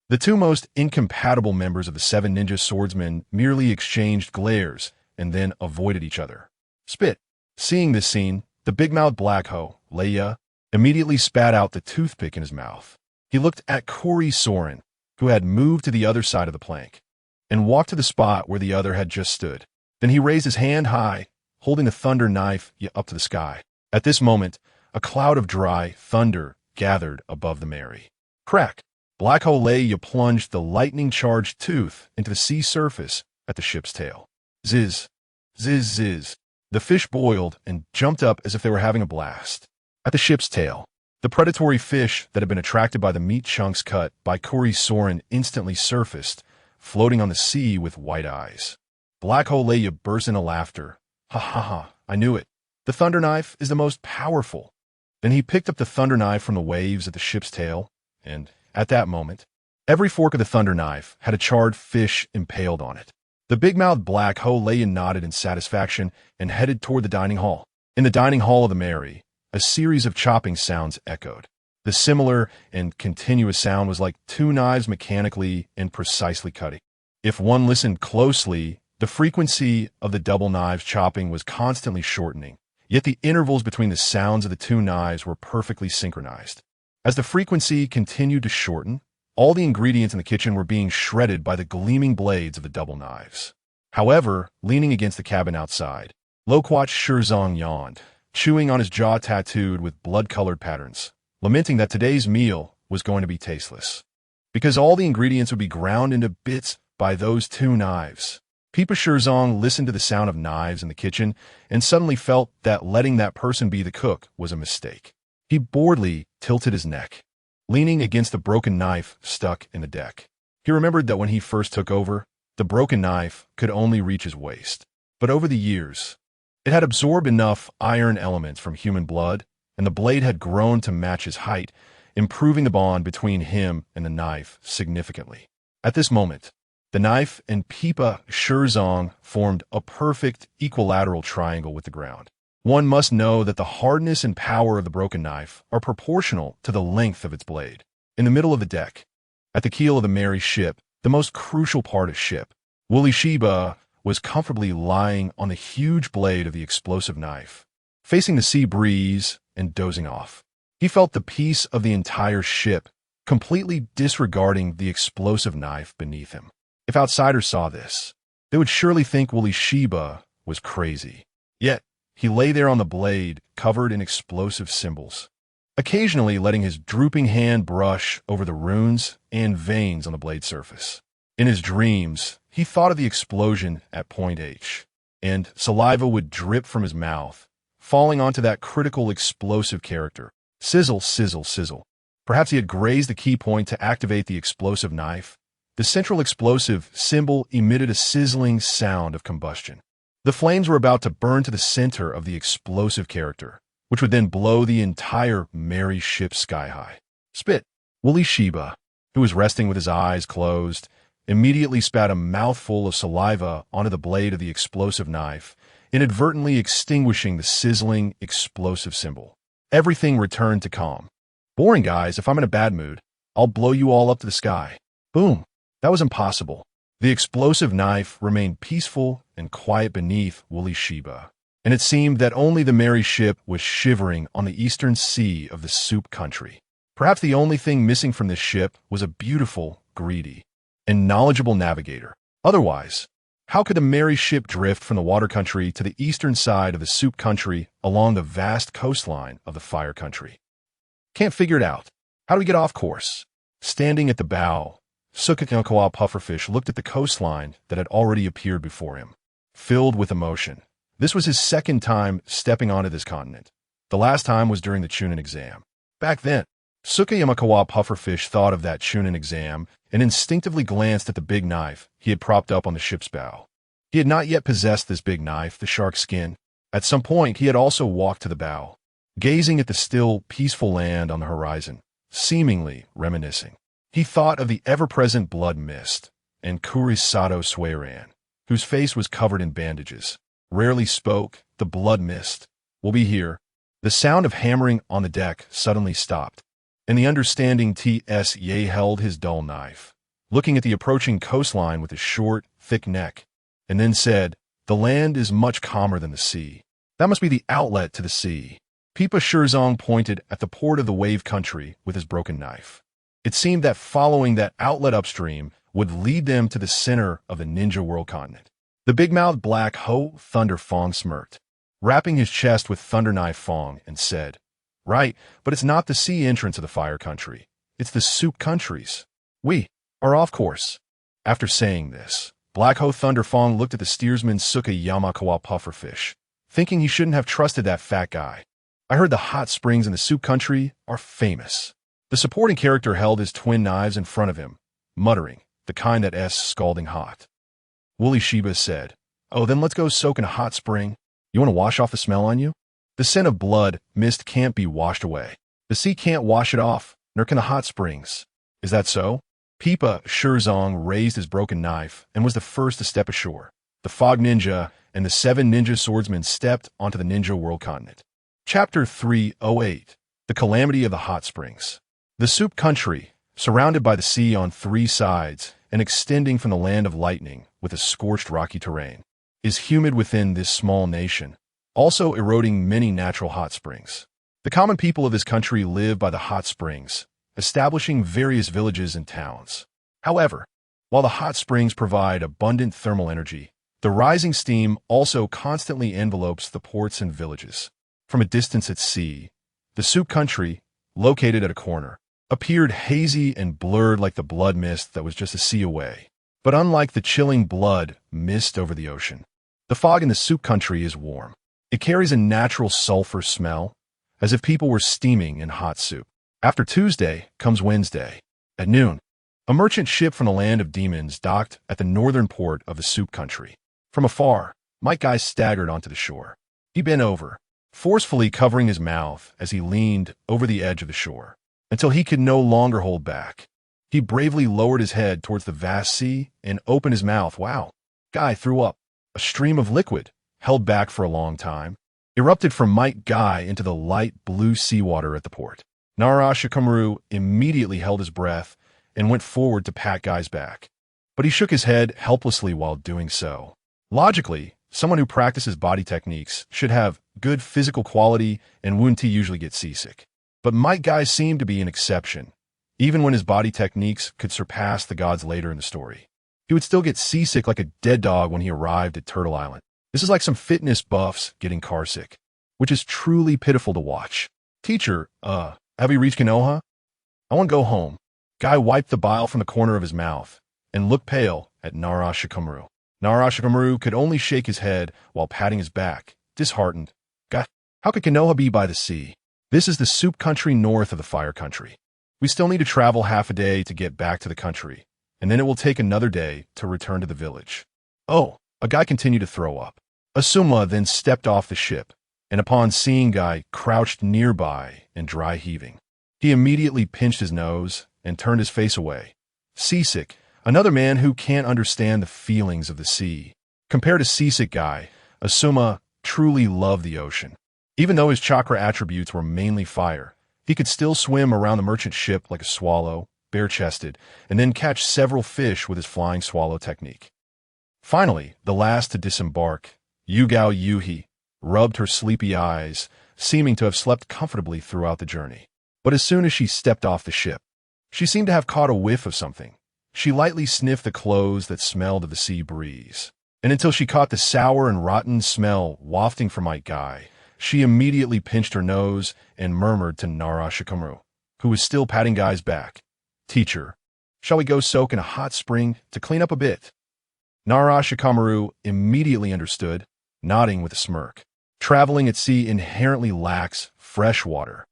The two most incompatible members of the Seven Ninja Swordsmen merely exchanged glares and then avoided each other. Spit. Seeing this scene, the big-mouthed black hoe, Leia, immediately spat out the toothpick in his mouth. He looked at Kuri Soren, who had moved to the other side of the plank, and walked to the spot where the other had just stood. Then he raised his hand high, holding the thunder knife up to the sky. At this moment, a cloud of dry thunder gathered above the Mary. Crack! Black Hole Leia plunged the lightning-charged tooth into the sea surface at the ship's tail. Ziz! Ziz, ziz! The fish boiled and jumped up as if they were having a blast. At the ship's tail, the predatory fish that had been attracted by the meat chunks cut by Kuri Soren instantly surfaced, floating on the sea with white eyes. Black Hole Leia burst into laughter. Ha ha ha, I knew it. The thunder knife is the most powerful. Then he picked up the thunder knife from the waves at the ship's tail, and at that moment, every fork of the thunder knife had a charred fish impaled on it. The big-mouthed black hoe Leia nodded in satisfaction and headed toward the dining hall. In the dining hall of the Mary, a series of chopping sounds echoed. The similar and continuous sound was like two knives mechanically and precisely cutting. If one listened closely, the frequency of the double knives chopping was constantly shortening, yet the intervals between the sounds of the two knives were perfectly synchronized. As the frequency continued to shorten, all the ingredients in the kitchen were being shredded by the gleaming blades of the double knives. However, leaning against the cabin outside, Loquat Shirzong yawned, chewing on his jaw tattooed with blood-colored patterns, lamenting that today's meal was going to be tasteless, because all the ingredients would be ground into bits by those two knives. Peepa Shirzong listened to the sound of knives in the kitchen and suddenly felt that letting that person be the cook was a mistake. He boredly tilted his neck, leaning against the broken knife stuck in the deck. He remembered that when he first took over, the broken knife could only reach his waist. But over the years, it had absorbed enough iron elements from human blood, and the blade had grown to match his height, improving the bond between him and the knife significantly. At this moment, the knife and Peepa Shirzong formed a perfect equilateral triangle with the ground. One must know that the hardness and power of the broken knife are proportional to the length of its blade. In the middle of the deck, at the keel of the Mary ship, the most crucial part of ship, Wooly Sheba was comfortably lying on the huge blade of the explosive knife, facing the sea breeze and dozing off. He felt the peace of the entire ship, completely disregarding the explosive knife beneath him. If outsiders saw this, they would surely think Wooly Sheba was crazy. Yet, he lay there on the blade, covered in explosive symbols, occasionally letting his drooping hand brush over the runes and veins on the blade surface. In his dreams, he thought of the explosion at Point H, and saliva would drip from his mouth, falling onto that critical explosive character. Sizzle, sizzle, sizzle. Perhaps he had grazed the key point to activate the explosive knife. The central explosive symbol emitted a sizzling sound of combustion. The flames were about to burn to the center of the explosive character, which would then blow the entire Mary ship sky high. Spit. Wooly Sheba, who was resting with his eyes closed, immediately spat a mouthful of saliva onto the blade of the explosive knife, inadvertently extinguishing the sizzling explosive symbol. Everything returned to calm. Boring, guys. If I'm in a bad mood, I'll blow you all up to the sky. Boom. That was impossible. The explosive knife remained peaceful and quiet beneath Wooly Sheba, and it seemed that only the Mary ship was shivering on the eastern sea of the Soup Country. Perhaps the only thing missing from this ship was a beautiful, greedy, and knowledgeable navigator. Otherwise, how could the Mary ship drift from the water country to the eastern side of the Soup Country along the vast coastline of the Fire Country? Can't figure it out. How do we get off course? Standing at the bow, Sukakawa Pufferfish looked at the coastline that had already appeared before him, filled with emotion. This was his second time stepping onto this continent. The last time was during the Chunin exam. Back then, Sukayamakawa pufferfish thought of that Chunin exam and instinctively glanced at the big knife he had propped up on the ship's bow. He had not yet possessed this big knife, the shark skin. At some point, he had also walked to the bow, gazing at the still, peaceful land on the horizon, seemingly reminiscing. He thought of the ever-present blood mist and Kurisato Suiran, whose face was covered in bandages. Rarely spoke, the blood mist. "We'll be here." The sound of hammering on the deck suddenly stopped, and the understanding T.S. Ye held his dull knife, looking at the approaching coastline with his short, thick neck, and then said, "The land is much calmer than the sea. That must be the outlet to the sea." Pipa Shirzong pointed at the port of the wave country with his broken knife. It seemed that following that outlet upstream would lead them to the center of the ninja world continent. The big-mouthed black Ho Thunder Fong smirked, wrapping his chest with Thunder Knife Fong, and said, "Right, but it's not the sea entrance of the fire country. It's the soup countries. We are off course." After saying this, Black Ho Thunder Fong looked at the steersman Sukayamakawa pufferfish, thinking he shouldn't have trusted that fat guy. "I heard the hot springs in the soup country are famous." The supporting character held his twin knives in front of him, muttering, "The kind that's scalding hot." Wooly Shiba said, "Oh, then let's go soak in a hot spring. You want to wash off the smell on you? The scent of blood mist can't be washed away. The sea can't wash it off, nor can the hot springs." "Is that so?" Pipa Shirzong raised his broken knife and was the first to step ashore. The Fog Ninja and the 7 ninja swordsmen stepped onto the ninja world continent. Chapter 308, The Calamity of the Hot Springs. The soup country, surrounded by the sea on 3 sides and extending from the land of lightning with a scorched rocky terrain, is humid within this small nation, also eroding many natural hot springs. The common people of this country live by the hot springs, establishing various villages and towns. However, while the hot springs provide abundant thermal energy, the rising steam also constantly envelopes the ports and villages. From a distance at sea, the soup country, located at a corner, appeared hazy and blurred like the blood mist that was just a sea away. But unlike the chilling blood mist over the ocean, the fog in the soup country is warm. It carries a natural sulfur smell, as if people were steaming in hot soup. After Tuesday comes Wednesday. At noon, a merchant ship from the land of demons docked at the northern port of the soup country. From afar, Mike Guy staggered onto the shore. He bent over, forcefully covering his mouth as he leaned over the edge of the shore, until he could no longer hold back. He bravely lowered his head towards the vast sea and opened his mouth. Wow! Guy threw up. A stream of liquid, held back for a long time, erupted from Mike Guy into the light blue seawater at the port. Narashikamaru immediately held his breath and went forward to pat Guy's back. But he shook his head helplessly while doing so. Logically, someone who practices body techniques should have good physical quality and wouldn't usually get seasick. But Mike Guy seemed to be an exception. Even when his body techniques could surpass the gods later in the story, he would still get seasick like a dead dog when he arrived at Turtle Island. This is like some fitness buffs getting carsick, which is truly pitiful to watch. "Teacher, have we reached Konoha? I want to go home." Guy wiped the bile from the corner of his mouth and looked pale at Narashikamaru. Narashikamaru could only shake his head while patting his back, disheartened. "God, how could Konoha be by the sea? This is the soup country north of the fire country. We still need to travel half a day to get back to the country, and then it will take another day to return to the village." "Oh," a guy continued to throw up. Asuma then stepped off the ship, and upon seeing Guy crouched nearby and dry heaving, he immediately pinched his nose and turned his face away. Seasick, another man who can't understand the feelings of the sea. Compared to Seasick Guy, Asuma truly loved the ocean. Even though his chakra attributes were mainly fire, he could still swim around the merchant ship like a swallow, bare-chested, and then catch several fish with his flying swallow technique. Finally, the last to disembark, Yuhi, rubbed her sleepy eyes, seeming to have slept comfortably throughout the journey. But as soon as she stepped off the ship, she seemed to have caught a whiff of something. She lightly sniffed the clothes that smelled of the sea breeze. And until she caught the sour and rotten smell wafting from Mike Guy, she immediately pinched her nose and murmured to Narashikamaru, who was still patting Guy's back, "Teacher, shall we go soak in a hot spring to clean up a bit?" Narashikamaru immediately understood, nodding with a smirk. Traveling at sea inherently lacks fresh water.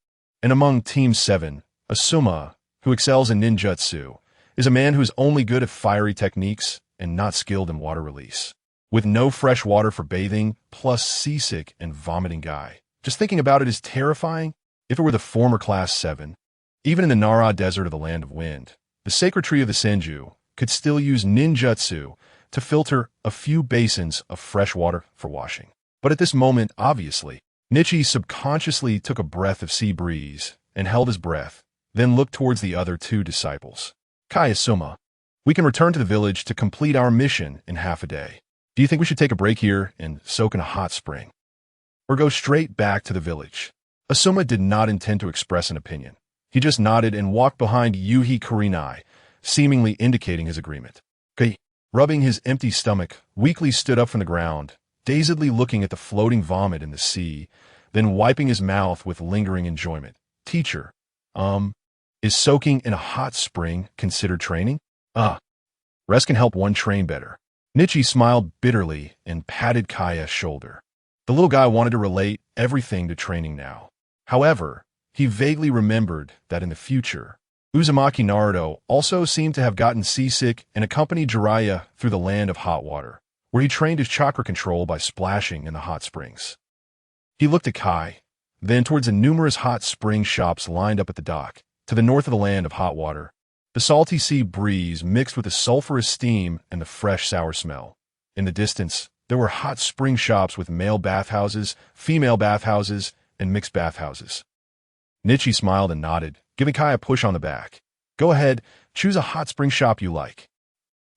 And among Team 7, Asuma, who excels in ninjutsu, is a man who's only good at fiery techniques and not skilled in water release. With no fresh water for bathing, plus seasick and vomiting guy. Just thinking about it is terrifying. If it were the former Class 7, even in the Nara Desert of the Land of Wind, the sacred tree of the Senju could still use ninjutsu to filter a few basins of fresh water for washing. But at this moment, obviously, Nichi subconsciously took a breath of sea breeze and held his breath, then looked towards the other two disciples. Kai Asuma, we can return to the village to complete our mission in half a day. Do you think we should take a break here and soak in a hot spring? Or go straight back to the village? Asuma did not intend to express an opinion. He just nodded and walked behind Yuhi Kurinai, seemingly indicating his agreement. Kai, rubbing his empty stomach, weakly stood up from the ground, dazedly looking at the floating vomit in the sea, then wiping his mouth with lingering enjoyment. Teacher, is soaking in a hot spring considered training? Rest can help one train better. Nichi smiled bitterly and patted Kaya's shoulder. The little guy wanted to relate everything to training now. However, he vaguely remembered that in the future, Uzumaki Naruto also seemed to have gotten seasick and accompanied Jiraiya through the land of hot water, where he trained his chakra control by splashing in the hot springs. He looked at Kai, then towards the numerous hot spring shops lined up at the dock, to the north of the land of hot water. The salty sea breeze mixed with the sulfurous steam and the fresh sour smell. In the distance, there were hot spring shops with male bathhouses, female bathhouses, and mixed bathhouses. Nichi smiled and nodded, giving Kai a push on the back. Go ahead, choose a hot spring shop you like.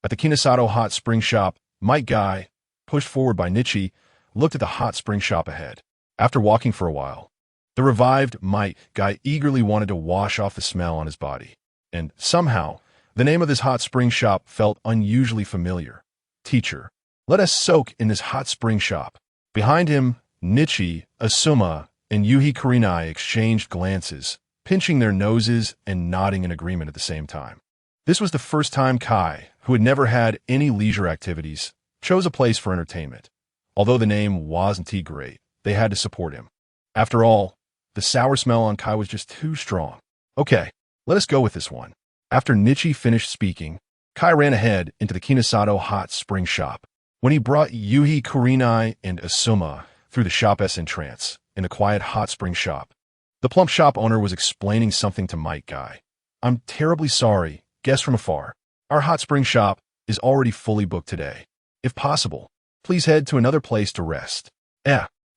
At the Kinasato hot spring shop, Might Guy, pushed forward by Nichi, looked at the hot spring shop ahead. After walking for a while, the revived Might Guy eagerly wanted to wash off the smell on his body. And somehow, the name of this hot spring shop felt unusually familiar. Teacher, let us soak in this hot spring shop. Behind him, Nichi, Asuma, and Yuhi Kurinai exchanged glances, pinching their noses and nodding in agreement at the same time. This was the first time Kai, who had never had any leisure activities, chose a place for entertainment. Although the name wasn't great, they had to support him. After all, the sour smell on Kai was just too strong. Okay, let us go with this one. After Nichi finished speaking, Kai ran ahead into the Kinasato hot spring shop. When he brought Yuhi Kurinai and Asuma through the shop's entrance in the quiet hot spring shop, the plump shop owner was explaining something to Might Guy. I'm terribly sorry, guest from afar. Our hot spring shop is already fully booked today. If possible, please head to another place to rest.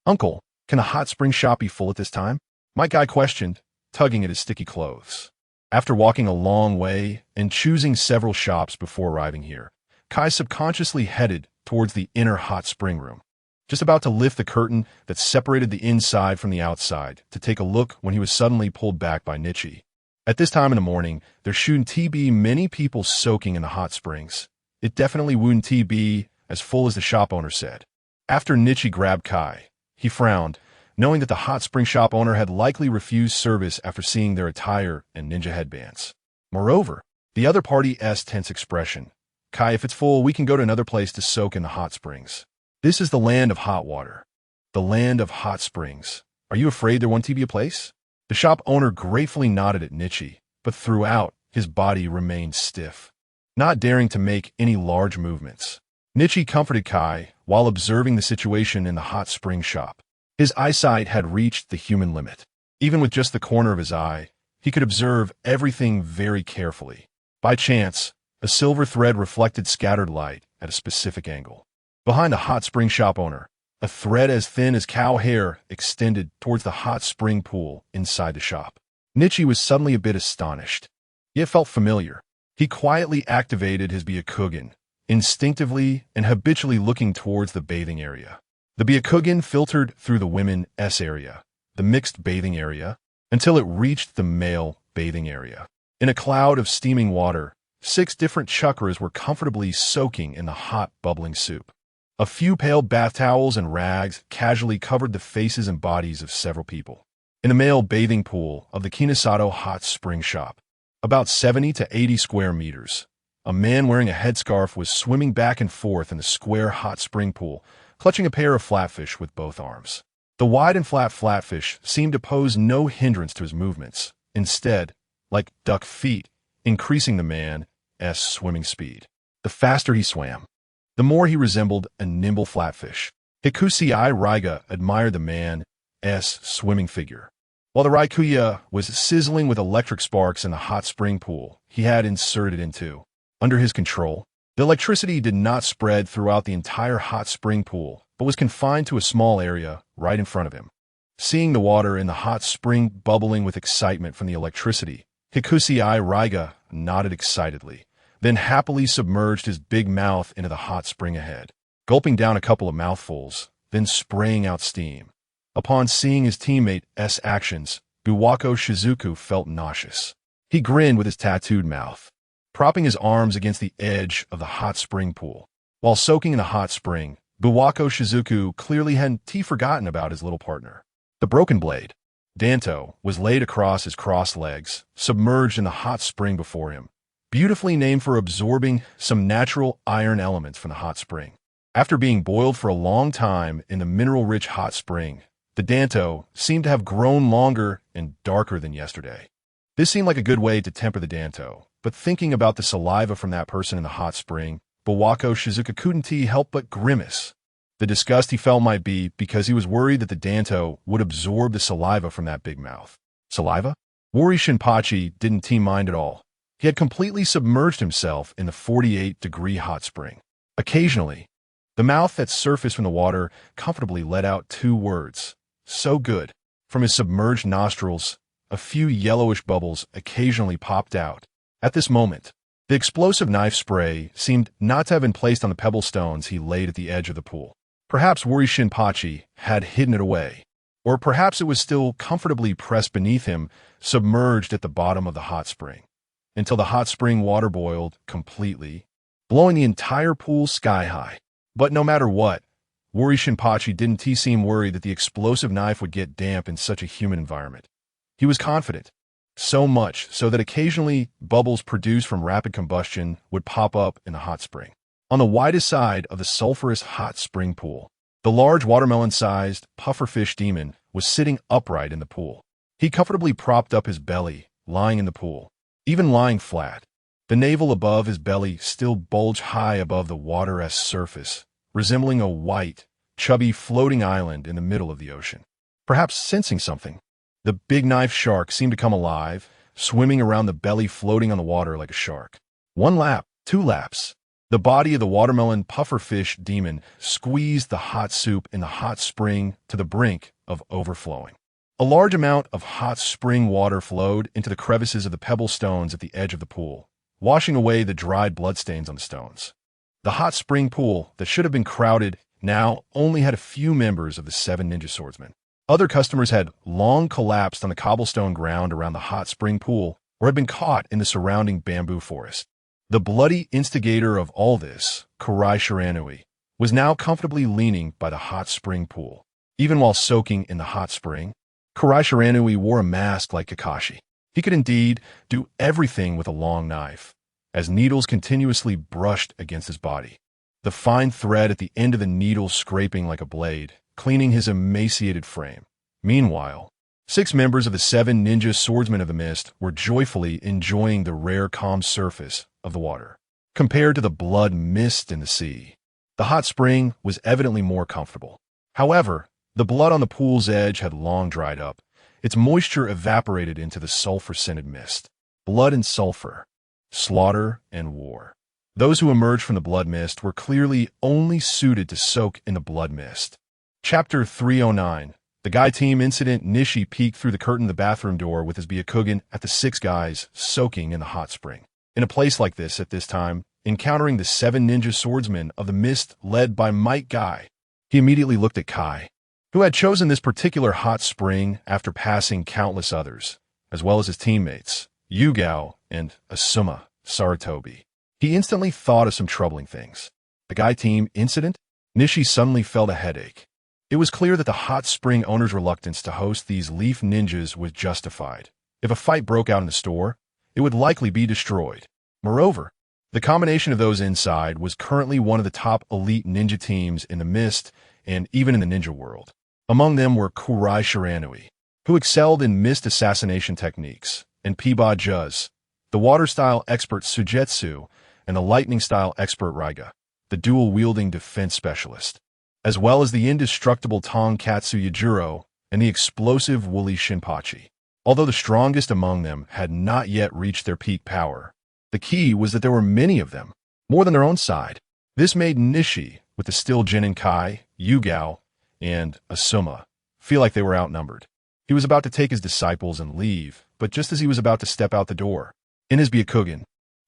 Uncle, can the hot spring shop be full at this time? Might Guy questioned, tugging at his sticky clothes. After walking a long way and choosing several shops before arriving here, Kai subconsciously headed towards the inner hot spring room, just about to lift the curtain that separated the inside from the outside to take a look when he was suddenly pulled back by Nichi. At this time in the morning, there shouldn't be many people soaking in the hot springs. It definitely wouldn't be as full as the shop owner said. After Nichi grabbed Kai, he frowned, knowing that the hot spring shop owner had likely refused service after seeing their attire and ninja headbands. Moreover, the other party's tense expression. Kai, if it's full, we can go to another place to soak in the hot springs. This is the land of hot water. The land of hot springs. Are you afraid there won't be a place? The shop owner gratefully nodded at Nichi, but throughout, his body remained stiff, not daring to make any large movements. Nichi comforted Kai while observing the situation in the hot spring shop. His eyesight had reached the human limit. Even with just the corner of his eye, he could observe everything very carefully. By chance, a silver thread reflected scattered light at a specific angle. Behind the hot spring shop owner, a thread as thin as cow hair extended towards the hot spring pool inside the shop. Nichi was suddenly a bit astonished, yet felt familiar. He quietly activated his Byakugan, instinctively and habitually looking towards the bathing area. The Byakugan filtered through the women's area, the mixed bathing area, until it reached the male bathing area. In a cloud of steaming water, 6 different chakras were comfortably soaking in the hot, bubbling soup. A few pale bath towels and rags casually covered the faces and bodies of several people. In the male bathing pool of the Kinasato hot spring shop, about 70 to 80 square meters, a man wearing a headscarf was swimming back and forth in the square hot spring pool, clutching a pair of flatfish with both arms. The wide and flat flatfish seemed to pose no hindrance to his movements, instead, like duck feet, increasing the man's swimming speed. The faster he swam, the more he resembled a nimble flatfish. HyugaHizashi admired the man's swimming figure. While the Raikuya was sizzling with electric sparks in the hot spring pool he had inserted into. Under his control, the electricity did not spread throughout the entire hot spring pool, but was confined to a small area right in front of him. Seeing the water in the hot spring bubbling with excitement from the electricity, HyugaHizashi nodded excitedly, then happily submerged his big mouth into the hot spring ahead, gulping down a couple of mouthfuls, then spraying out steam. Upon seeing his teammate's actions, Buwako Shizuku felt nauseous. He grinned with his tattooed mouth, propping his arms against the edge of the hot spring pool. While soaking in the hot spring, Buwako Shizuku clearly hadn't forgotten about his little partner. The broken blade, Danto, was laid across his crossed legs, submerged in the hot spring before him, beautifully named for absorbing some natural iron elements from the hot spring. After being boiled for a long time in the mineral-rich hot spring, the Danto seemed to have grown longer and darker than yesterday. This seemed like a good way to temper the Danto, but thinking about the saliva from that person in the hot spring, Buwako Shizuku couldn't help but grimace. The disgust he felt might be because he was worried that the Danto would absorb the saliva from that big mouth. Saliva? Wori Shinpachi didn't mind at all. He had completely submerged himself in the 48-degree hot spring. Occasionally, the mouth that surfaced from the water comfortably let out two words. So good. From his submerged nostrils, a few yellowish bubbles occasionally popped out. At this moment, the explosive knife spray seemed not to have been placed on the pebble stones he laid at the edge of the pool. Perhaps Wori Shinpachi had hidden it away, or perhaps it was still comfortably pressed beneath him, submerged at the bottom of the hot spring, until the hot spring water boiled completely, blowing the entire pool sky high. But no matter what, Wori Shinpachi didn't seem worried that the explosive knife would get damp in such a humid environment. He was confident, so much so that occasionally bubbles produced from rapid combustion would pop up in the hot spring. On the widest side of the sulfurous hot spring pool, the large watermelon-sized pufferfish demon was sitting upright in the pool. He comfortably propped up his belly, lying in the pool. Even lying flat, the navel above his belly still bulged high above the water's surface, resembling a white, chubby floating island in the middle of the ocean. Perhaps sensing something, the big knife shark seemed to come alive, swimming around the belly, floating on the water like a shark. 1 lap, 2 laps. The body of the watermelon pufferfish demon squeezed the hot soup in the hot spring to the brink of overflowing. A large amount of hot spring water flowed into the crevices of the pebble stones at the edge of the pool, washing away the dried bloodstains on the stones. The hot spring pool that should have been crowded now only had a few members of the 7 ninja swordsmen. Other customers had long collapsed on the cobblestone ground around the hot spring pool or had been caught in the surrounding bamboo forest. The bloody instigator of all this, Kurai Shiranui, was now comfortably leaning by the hot spring pool. Even while soaking in the hot spring, Kurai Shiranui wore a mask like Kakashi. He could indeed do everything with a long knife, as needles continuously brushed against his body, the fine thread at the end of the needle scraping like a blade, cleaning his emaciated frame. Meanwhile, 6 members of the 7 ninja swordsmen of the mist were joyfully enjoying the rare calm surface of the water. Compared to the blood mist in the sea, the hot spring was evidently more comfortable. However, the blood on the pool's edge had long dried up. Its moisture evaporated into the sulfur-scented mist. Blood and sulfur. Slaughter and war. Those who emerged from the blood mist were clearly only suited to soak in the blood mist. Chapter 309. The Guy Team Incident. Nishi peeked through the curtain of the bathroom door with his Byakugan at the 6 guys soaking in the hot spring. In a place like this at this time, encountering the 7 ninja swordsmen of the mist led by Might Guy, he immediately looked at Kai, who had chosen this particular hot spring after passing countless others, as well as his teammates, Yugao and Asuma Sarutobi. He instantly thought of some troubling things. The Guy Team Incident? Nishi suddenly felt a headache. It was clear that the hot spring owner's reluctance to host these leaf ninjas was justified. If a fight broke out in the store, it would likely be destroyed. Moreover, the combination of those inside was currently one of the top elite ninja teams in the mist and even in the ninja world. Among them were Kurai Shiranui, who excelled in mist assassination techniques, and Piba Juz, the water-style expert Sujetsu, and the lightning-style expert Raiga, the dual-wielding defense specialist, as well as the indestructible Tonkatsu Yajiro and the explosive woolly Shinpachi. Although the strongest among them had not yet reached their peak power, the key was that there were many of them, more than their own side. This made Nishi, with the still Jinin Kai, Yugao, and Asuma, feel like they were outnumbered. He was about to take his disciples and leave, but just as he was about to step out the door, in his Byakugan,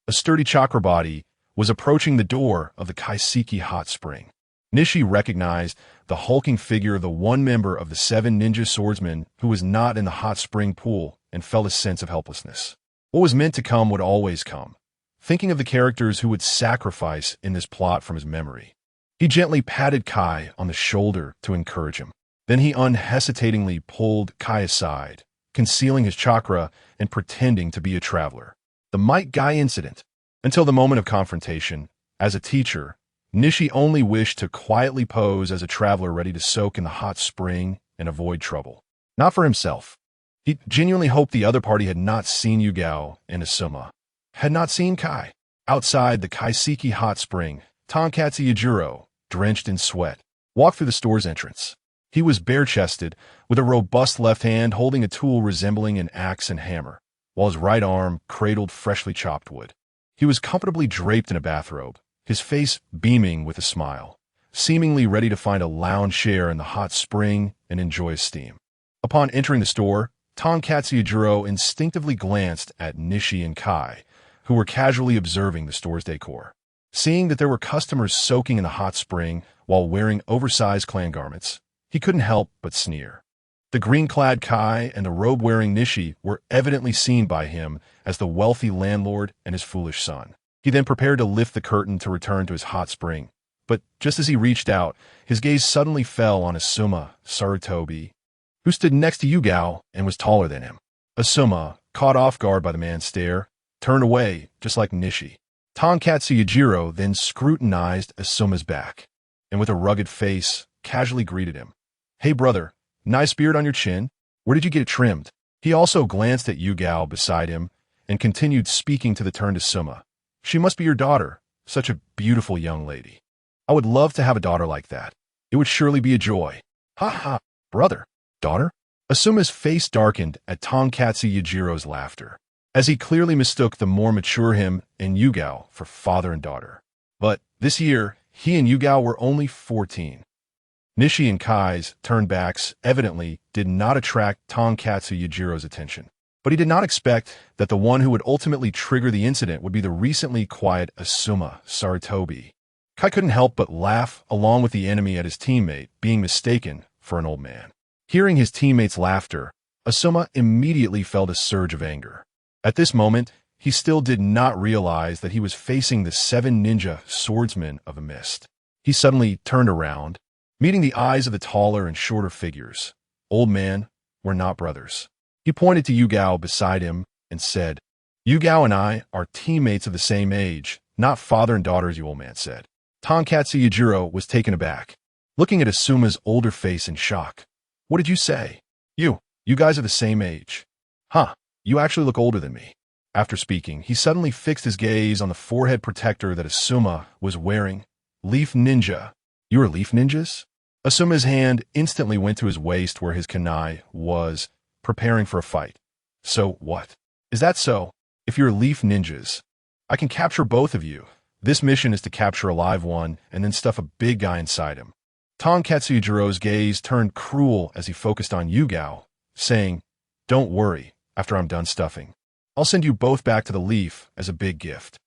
a sturdy chakra body was approaching the door of the Kaiseki hot spring. Nishi recognized the hulking figure of the one member of the 7 ninja swordsmen who was not in the hot spring pool and felt a sense of helplessness. What was meant to come would always come, thinking of the characters who would sacrifice in this plot from his memory. He gently patted Kai on the shoulder to encourage him. Then he unhesitatingly pulled Kai aside, concealing his chakra and pretending to be a traveler. The Might Guy incident. Until the moment of confrontation, as a teacher, Nishi only wished to quietly pose as a traveler ready to soak in the hot spring and avoid trouble. Not for himself. He genuinely hoped the other party had not seen Yugao and Asuma, had not seen Kai. Outside the Kaiseki hot spring, Tonkatsu Yajiro, drenched in sweat, walked through the store's entrance. He was bare-chested, with a robust left hand holding a tool resembling an axe and hammer, while his right arm cradled freshly chopped wood. He was comfortably draped in a bathrobe, his face beaming with a smile, seemingly ready to find a lounge chair in the hot spring and enjoy steam. Upon entering the store, Tonkatsu Yajiro instinctively glanced at Nishi and Kai, who were casually observing the store's decor. Seeing that there were customers soaking in the hot spring while wearing oversized clan garments, he couldn't help but sneer. The green-clad Kai and the robe-wearing Nishi were evidently seen by him as the wealthy landlord and his foolish son. He then prepared to lift the curtain to return to his hot spring, but just as he reached out, his gaze suddenly fell on Asuma Sarutobi, who stood next to Yugao and was taller than him. Asuma, caught off guard by the man's stare, turned away, just like Nishi. Tonkatsu Yajiro then scrutinized Asuma's back, and with a rugged face, casually greeted him. "Hey brother, nice beard on your chin. Where did you get it trimmed?" He also glanced at Yugao beside him and continued speaking to the turned Asuma. "She must be your daughter, such a beautiful young lady. I would love to have a daughter like that. It would surely be a joy." "Ha ha, brother, daughter?" Asuma's face darkened at Tonkatsu Yajiro's laughter, as he clearly mistook the more mature him and Yugao for father and daughter. But this year, he and Yugao were only 14. Nishi and Kai's turned backs evidently did not attract Tonkatsu Yajiro's attention. But he did not expect that the one who would ultimately trigger the incident would be the recently quiet Asuma Sarutobi. Kai couldn't help but laugh along with the enemy at his teammate being mistaken for an old man. Hearing his teammate's laughter, Asuma immediately felt a surge of anger. At this moment, he still did not realize that he was facing the 7 ninja swordsmen of the mist. He suddenly turned around, meeting the eyes of the taller and shorter figures. Old man, we're not brothers. He pointed to Yugao beside him and said, "Yugao and I are teammates of the same age, not father and daughter," the old man said. Tonkatsu Yajiro was taken aback, looking at Asuma's older face in shock. "What did you say?" You guys are the same age." "Huh, you actually look older than me." After speaking, he suddenly fixed his gaze on the forehead protector that Asuma was wearing. "Leaf ninja. You are leaf ninjas?" Asuma's hand instantly went to his waist where his kunai was, preparing for a fight. "So what? Is that so? If you're leaf ninjas, I can capture both of you. This mission is to capture a live one and then stuff a big guy inside him." Tonkatsu Yajiro's gaze turned cruel as he focused on Yugao, saying, "Don't worry, after I'm done stuffing, I'll send you both back to the leaf as a big gift."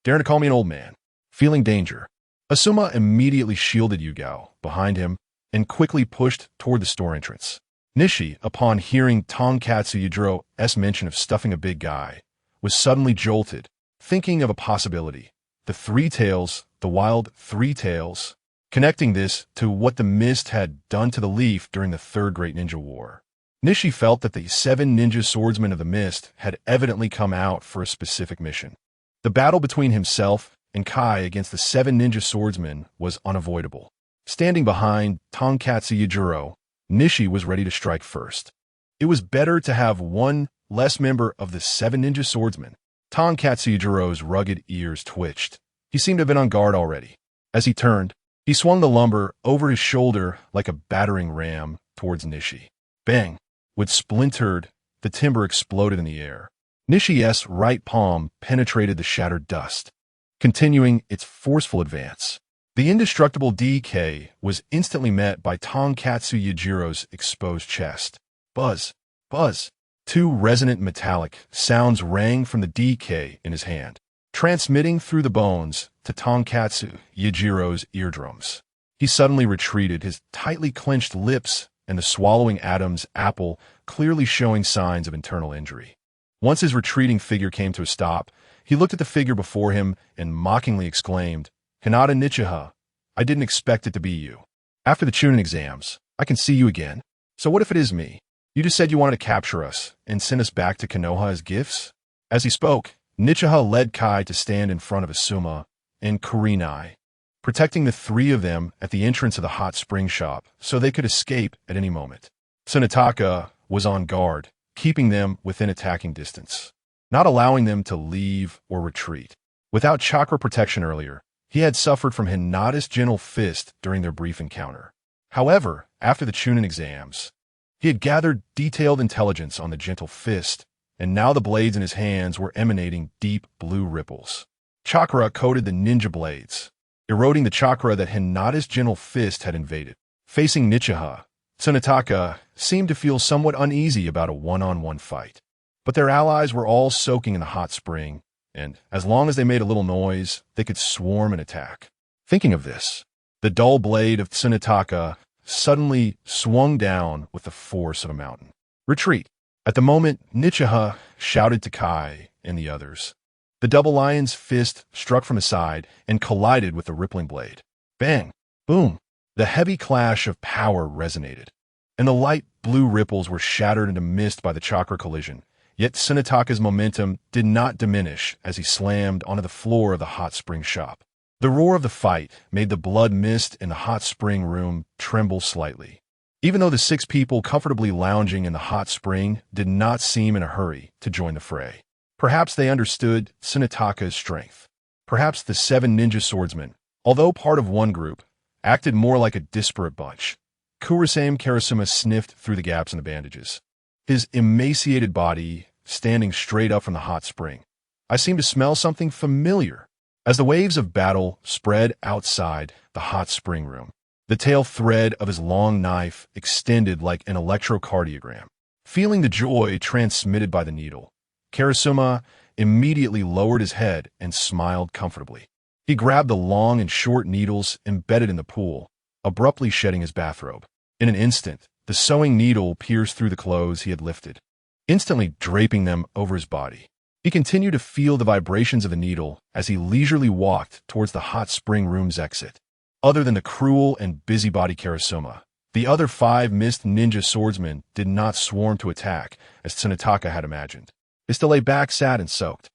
Daring to call me an old man. Feeling danger, Asuma immediately shielded Yugao behind him and quickly pushed toward the store entrance. Nishi, upon hearing Tonkatsu Yajiro's mention of stuffing a big guy, was suddenly jolted, thinking of a possibility. The 3 tails, the wild 3 tails, connecting this to what the mist had done to the leaf during the Third Great Ninja War. Nishi felt that the 7 ninja swordsmen of the mist had evidently come out for a specific mission. The battle between himself and Kai against the 7 ninja swordsmen was unavoidable. Standing behind Tonkatsu Yajiro, Nishi was ready to strike first. It was better to have one less member of the 7 ninja swordsmen. Tonkatsu Yujiro's rugged ears twitched. He seemed to have been on guard already. As he turned, he swung the lumber over his shoulder like a battering ram towards Nishi. Bang! With splintered, the timber exploded in the air. Nishi's right palm penetrated the shattered dust, continuing its forceful advance. The indestructible DK was instantly met by Tonkatsu Yujiro's exposed chest. Buzz! Buzz! 2 resonant metallic sounds rang from the DK in his hand, transmitting through the bones to Tonkatsu Yujiro's eardrums. He suddenly retreated, his tightly clenched lips and the swallowing Adam's apple clearly showing signs of internal injury. Once his retreating figure came to a stop, he looked at the figure before him and mockingly exclaimed, "Hinata Nichiha, I didn't expect it to be you. After the Chunin exams, I can see you again. So what if it is me? You just said you wanted to capture us and send us back to Konoha as gifts?" As he spoke, Nichiha led Kai to stand in front of Asuma and Kurenai, protecting the 3 of them at the entrance of the hot spring shop so they could escape at any moment. Tsunetaka was on guard, keeping them within attacking distance, not allowing them to leave or retreat. Without chakra protection earlier, he had suffered from Hinata's gentle fist during their brief encounter. However, after the Chunin exams, he had gathered detailed intelligence on the gentle fist, and now the blades in his hands were emanating deep blue ripples. Chakra coated the ninja blades, eroding the chakra that Hinata's gentle fist had invaded. Facing Nichiha, Tsunetaka seemed to feel somewhat uneasy about a one-on-one fight. But their allies were all soaking in the hot spring, and as long as they made a little noise, they could swarm and attack. Thinking of this, the dull blade of Tsunetaka suddenly swung down with the force of a mountain. Retreat! At the moment, Nichiha shouted to Kai and the others. The double lion's fist struck from his side and collided with the rippling blade. Bang! Boom! The heavy clash of power resonated, and the light blue ripples were shattered into mist by the chakra collision. Yet Tsunetaka's momentum did not diminish as he slammed onto the floor of the hot spring shop. The roar of the fight made the blood mist in the hot spring room tremble slightly. Even though the 6 people comfortably lounging in the hot spring did not seem in a hurry to join the fray. Perhaps they understood Tsunetaka's strength. Perhaps the 7 ninja swordsmen, although part of one group, acted more like a disparate bunch. Kurasame Karasuma sniffed through the gaps in the bandages, his emaciated body standing straight up from the hot spring. I seem to smell something familiar. As the waves of battle spread outside the hot spring room, the tail thread of his long knife extended like an electrocardiogram. Feeling the joy transmitted by the needle, Karasuma immediately lowered his head and smiled comfortably. He grabbed the long and short needles embedded in the pool, abruptly shedding his bathrobe. In an instant, the sewing needle pierced through the clothes he had lifted, instantly draping them over his body. He continued to feel the vibrations of the needle as he leisurely walked towards the hot spring room's exit. Other than the cruel and busybody Karasuma, the other 5 mist ninja swordsmen did not swarm to attack as Tsunetaka had imagined. They still lay back, sad and soaked,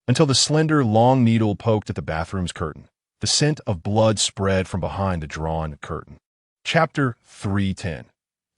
until the slender, long needle poked at the bathroom's curtain. The scent of blood spread from behind the drawn curtain. Chapter 310.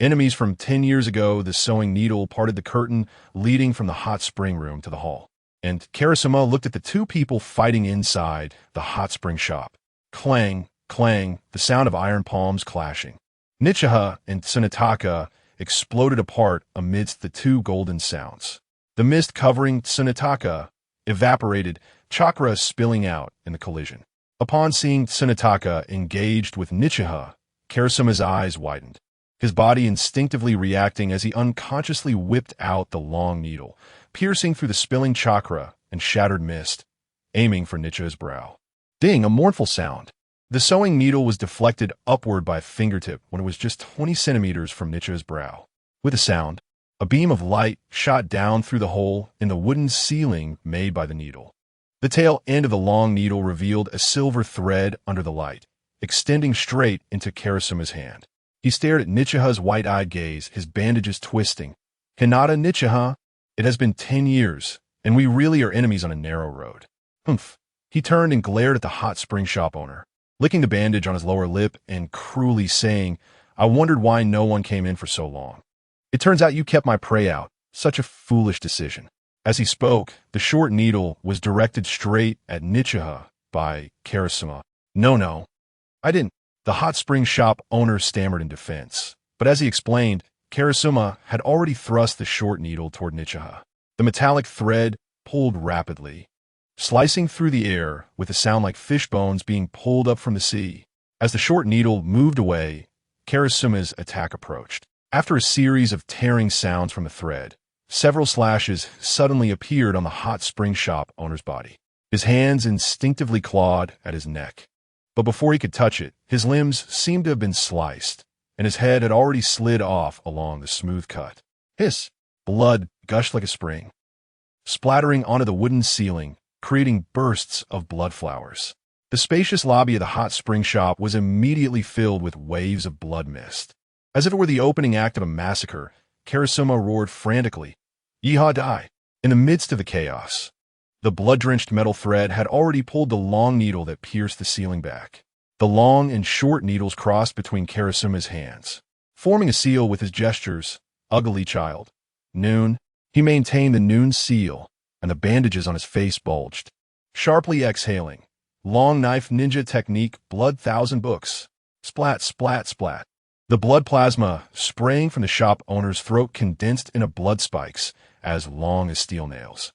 Enemies from 10 years ago, the sewing needle parted the curtain leading from the hot spring room to the hall. And Karasuma looked at the 2 people fighting inside the hot spring shop. Clang, clang, the sound of iron palms clashing. Nichiha and Tsunetaka exploded apart amidst the 2 golden sounds. The mist covering Tsunetaka evaporated, chakra spilling out in the collision. Upon seeing Tsunetaka engaged with Nichiha, Karasuma's eyes widened, his body instinctively reacting as he unconsciously whipped out the long needle, piercing through the spilling chakra and shattered mist, aiming for Nichiha's brow. Ding, a mournful sound. The sewing needle was deflected upward by a fingertip when it was just 20 centimeters from Nichiha's brow. With a sound, a beam of light shot down through the hole in the wooden ceiling made by the needle. The tail end of the long needle revealed a silver thread under the light, extending straight into Karasuma's hand. He stared at Nichiha's wide-eyed gaze, his bandages twisting. Hinata Nichiha, it has been 10 years, and we really are enemies on a narrow road. Humph. He turned and glared at the hot spring shop owner, licking the bandage on his lower lip and cruelly saying, I wondered why no one came in for so long. It turns out you kept my prey out. Such a foolish decision. As he spoke, the short needle was directed straight at Nichiha by Karasuma. No, I didn't. The hot spring shop owner stammered in defense. But as he explained, Karasuma had already thrust the short needle toward Nichiha. The metallic thread pulled rapidly, slicing through the air with a sound like fish bones being pulled up from the sea. As the short needle moved away, Karasuma's attack approached. After a series of tearing sounds from the thread, several slashes suddenly appeared on the hot spring shop owner's body. His hands instinctively clawed at his neck. But before he could touch it, his limbs seemed to have been sliced, and his head had already slid off along the smooth cut. Hiss! Blood gushed like a spring, splattering onto the wooden ceiling, creating bursts of blood flowers. The spacious lobby of the hot spring shop was immediately filled with waves of blood mist. As if it were the opening act of a massacre, Karasuma roared frantically, "Yeehaw, die!" In the midst of the chaos, the blood-drenched metal thread had already pulled the long needle that pierced the ceiling back. The long and short needles crossed between Karasuma's hands, forming a seal with his gestures. Ugly child. Noon. He maintained the noon seal, and the bandages on his face bulged. Sharply exhaling. Long knife ninja technique, blood 1,000 books. Splat, splat, splat. The blood plasma spraying from the shop owner's throat condensed into blood spikes as long as steel nails,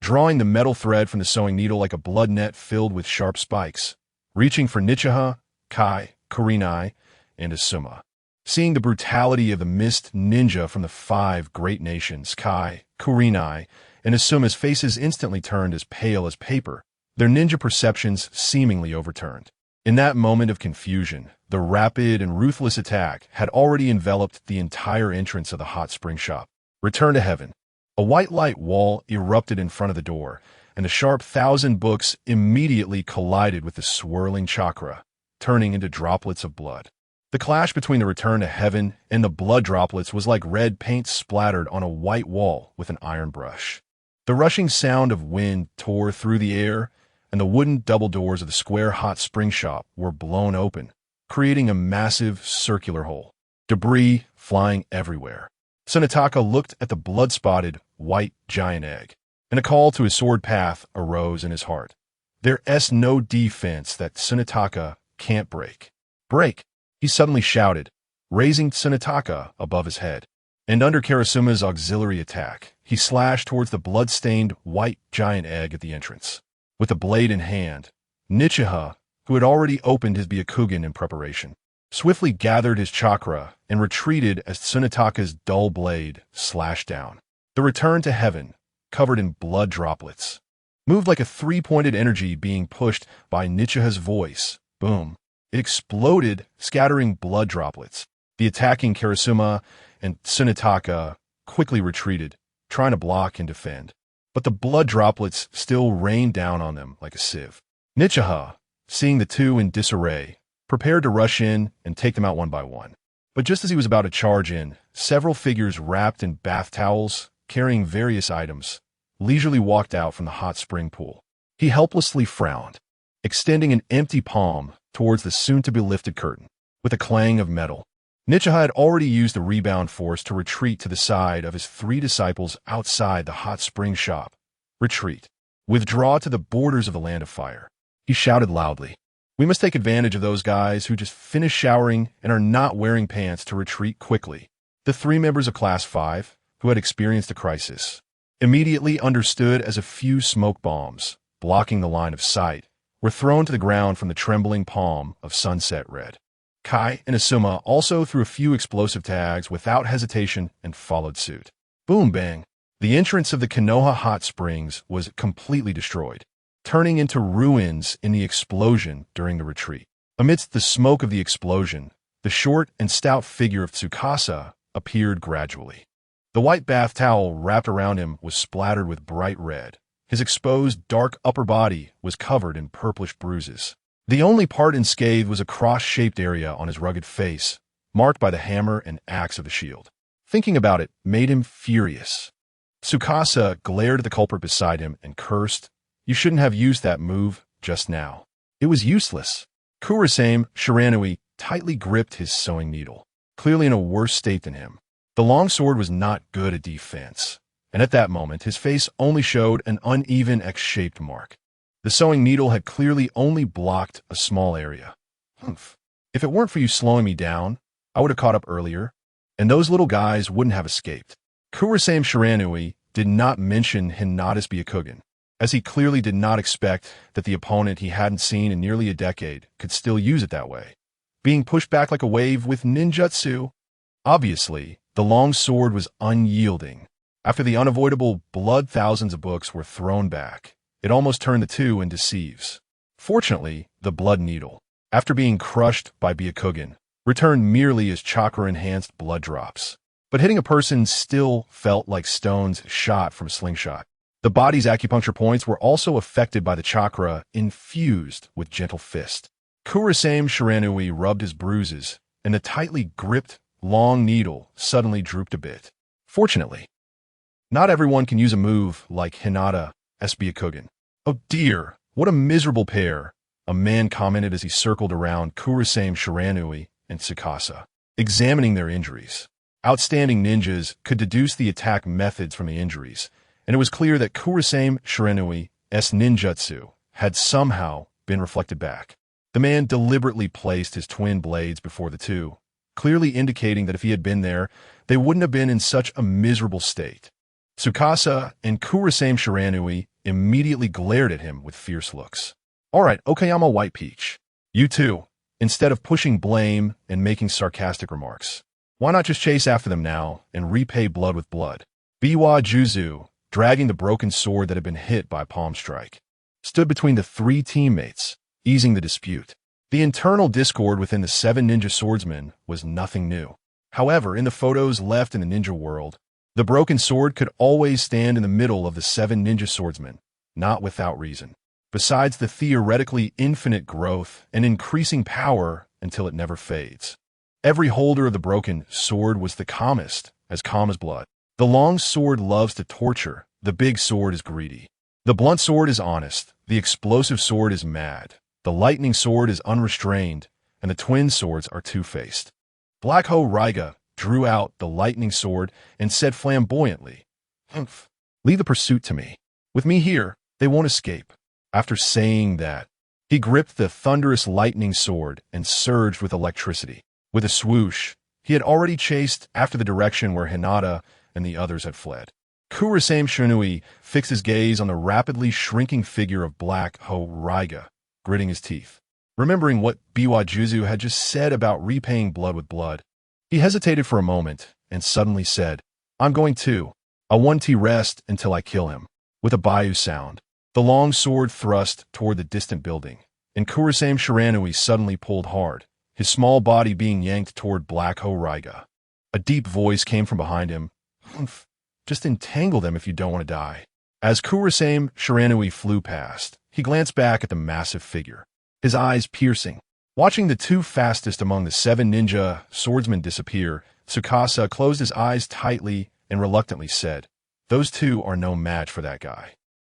drawing the metal thread from the sewing needle like a blood net filled with sharp spikes, reaching for Nichiha, Kai, Kurenai, and Asuma. Seeing the brutality of the mist ninja from the 5 great nations, Kai, Kurenai, and Asuma's faces instantly turned as pale as paper, their ninja perceptions seemingly overturned. In that moment of confusion, the rapid and ruthless attack had already enveloped the entire entrance of the hot spring shop. Return to heaven. A white light wall erupted in front of the door, and the sharp 1,000 books immediately collided with the swirling chakra, turning into droplets of blood. The clash between the return to heaven and the blood droplets was like red paint splattered on a white wall with an iron brush. The rushing sound of wind tore through the air, and the wooden double doors of the square hot spring shop were blown open, creating a massive circular hole. Debris flying everywhere. Tsunetaka looked at the blood-spotted, white giant egg, and a call to his sword path arose in his heart. There's no defense that Tsunetaka can't break. Break! He suddenly shouted, raising Tsunetaka above his head. And under Karasuma's auxiliary attack, he slashed towards the blood-stained, white giant egg at the entrance. With the blade in hand, Nichiha, who had already opened his Byakugan in preparation, swiftly gathered his chakra and retreated as Tsunetaka's dull blade slashed down. The return to heaven, covered in blood droplets, moved like a 3-pointed energy being pushed by Nichiha's voice. Boom. It exploded, scattering blood droplets. The attacking Karasuma and Tsunetaka quickly retreated, trying to block and defend. But the blood droplets still rained down on them like a sieve. Nichiha, seeing the two in disarray, prepared to rush in and take them out one by one. But just as he was about to charge in, several figures wrapped in bath towels, carrying various items, leisurely walked out from the hot spring pool. He helplessly frowned, extending an empty palm towards the soon-to-be-lifted curtain. With a clang of metal, Nichiha had already used the rebound force to retreat to the side of his 3 disciples outside the hot spring shop. Retreat. Withdraw to the borders of the land of fire. He shouted loudly. We must take advantage of those guys who just finished showering and are not wearing pants to retreat quickly. The 3 members of Class 5, who had experienced a crisis, immediately understood as a few smoke bombs, blocking the line of sight, were thrown to the ground from the trembling palm of Sunset Red. Kai and Asuma also threw a few explosive tags without hesitation and followed suit. Boom bang! The entrance of the Konoha Hot Springs was completely destroyed, turning into ruins in the explosion during the retreat. Amidst the smoke of the explosion, the short and stout figure of Tsukasa appeared gradually. The white bath towel wrapped around him was splattered with bright red. His exposed, dark upper body was covered in purplish bruises. The only part unscathed was a cross-shaped area on his rugged face, marked by the hammer and axe of the shield. Thinking about it made him furious. Tsukasa glared at the culprit beside him and cursed, "You shouldn't have used that move just now. It was useless." Kurasame Shiranui tightly gripped his sewing needle. clearly in a worse state than him. The long sword was not good at defense, and at that moment his face only showed an uneven X-shaped mark. The sewing needle had clearly only blocked a small area. Humph. If it weren't for you slowing me down, I would have caught up earlier, and those little guys wouldn't have escaped. Kurosame Shiranui did not mention Hinata's Byakugan, as he clearly did not expect that the opponent he hadn't seen in nearly a decade could still use it that way. Being pushed back like a wave with ninjutsu. Obviously, the long sword was unyielding. After the unavoidable blood, thousands of books were thrown back. It almost turned the two into sieves. Fortunately, the blood needle, after being crushed by Byakugan, returned merely as chakra-enhanced blood drops. But hitting a person still felt like stones shot from a slingshot. The body's acupuncture points were also affected by the chakra infused with gentle fist. Kurosame Shiranui rubbed his bruises, and the tightly gripped, long needle suddenly drooped a bit. Fortunately, not everyone can use a move like Hinata's Byakugan. Oh dear, what a miserable pair, a man commented as he circled around Kurosame Shiranui and Tsukasa, examining their injuries. Outstanding ninjas could deduce the attack methods from the injuries, and it was clear that Kurosame Shiranui's ninjutsu had somehow been reflected back. The man deliberately placed his twin blades before the two, clearly indicating that if he had been there, they wouldn't have been in such a miserable state. Tsukasa and Kurosame Shiranui immediately glared at him with fierce looks. All right, Okayama White Peach, you too, instead of pushing blame and making sarcastic remarks. Why not just chase after them now and repay blood with blood? Biwa Juzu, dragging the broken sword that had been hit by a palm strike, stood between the three teammates, easing the dispute. The internal discord within the 7 ninja swordsmen was nothing new. However, in the photos left in the ninja world, the broken sword could always stand in the middle of the 7 ninja swordsmen, not without reason. Besides the theoretically infinite growth and increasing power until it never fades. Every holder of the broken sword was the calmest, as calm as blood. The long sword loves to torture, the big sword is greedy. The blunt sword is honest, the explosive sword is mad, the lightning sword is unrestrained, and the twin swords are two-faced. Black Ho-Raiga drew out the lightning sword and said flamboyantly, "Humph, leave the pursuit to me. With me here, they won't escape." After saying that, he gripped the thunderous lightning sword and surged with electricity. With a swoosh, he had already chased after the direction where Hinata and the others had fled. Kurosame Shiranui fixed his gaze on the rapidly shrinking figure of Black Ho-Raiga, gritting his teeth. Remembering what Biwa Juzu had just said about repaying blood with blood, he hesitated for a moment and suddenly said, "I'm going to. A 1T rest until I kill him." With a Bayou sound, the long sword thrust toward the distant building, and Kurosame Shiranui suddenly pulled hard, his small body being yanked toward Black Ho-Raiga. A deep voice came from behind him. "Humph, just entangle them if you don't want to die." As Kurosame Shiranui flew past, he glanced back at the massive figure, his eyes piercing. Watching the two fastest among the 7 ninja swordsmen disappear, Tsukasa closed his eyes tightly and reluctantly said, "Those two are no match for that guy."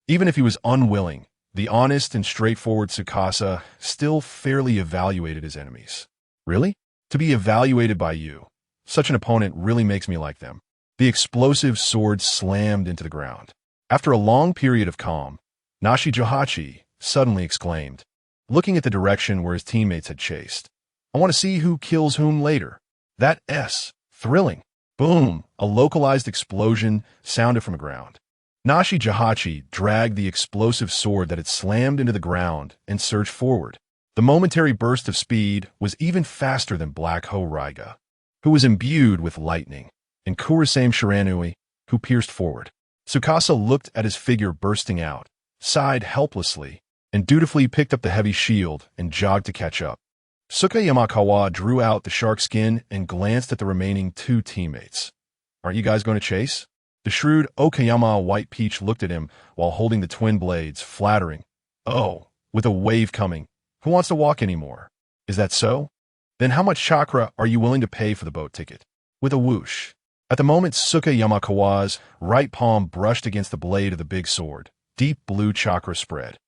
Even if he was unwilling, the honest and straightforward Tsukasa still fairly evaluated his enemies. Really? To be evaluated by you. Such an opponent really makes me like them. The explosive sword slammed into the ground. After a long period of calm, Nashi Johachi suddenly exclaimed, looking at the direction where his teammates had chased, "I want to see who kills whom later." That S. Thrilling. Boom! A localized explosion sounded from the ground. Nashi Johachi dragged the explosive sword that had slammed into the ground and surged forward. The momentary burst of speed was even faster than Black Ho-Raiga, who was imbued with lightning, and Kurosame Shiranui, who pierced forward. Tsukasa looked at his figure bursting out, sighed helplessly, and dutifully picked up the heavy shield and jogged to catch up. Suka Yamakawa drew out the shark skin and glanced at the remaining 2 teammates. "Aren't you guys going to chase?" The shrewd Okayama White Peach looked at him while holding the twin blades, flattering. "Oh, with a wave coming, who wants to walk anymore? Is that so? Then how much chakra are you willing to pay for the boat ticket?" With a whoosh. At the moment Suka Yamakawa's right palm brushed against the blade of the big sword, deep blue chakra spread,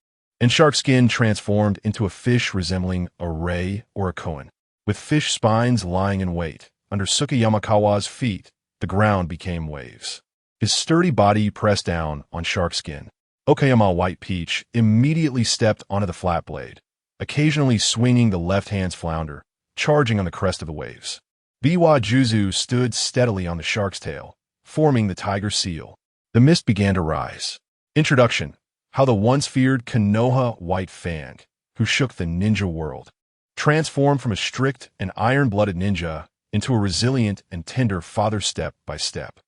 and shark skin transformed into a fish resembling a ray or a koan, with fish spines lying in wait, under Tsukayamakawa's feet, the ground became waves. His sturdy body pressed down on shark skin. Okayama White Peach immediately stepped onto the flat blade, occasionally swinging the left hand's flounder, charging on the crest of the waves. Biwa Juzu stood steadily on the shark's tail, forming the tiger seal. The mist began to rise. Introduction: how the once feared Konoha White Fang, who shook the ninja world, transformed from a strict and iron-blooded ninja into a resilient and tender father step by step.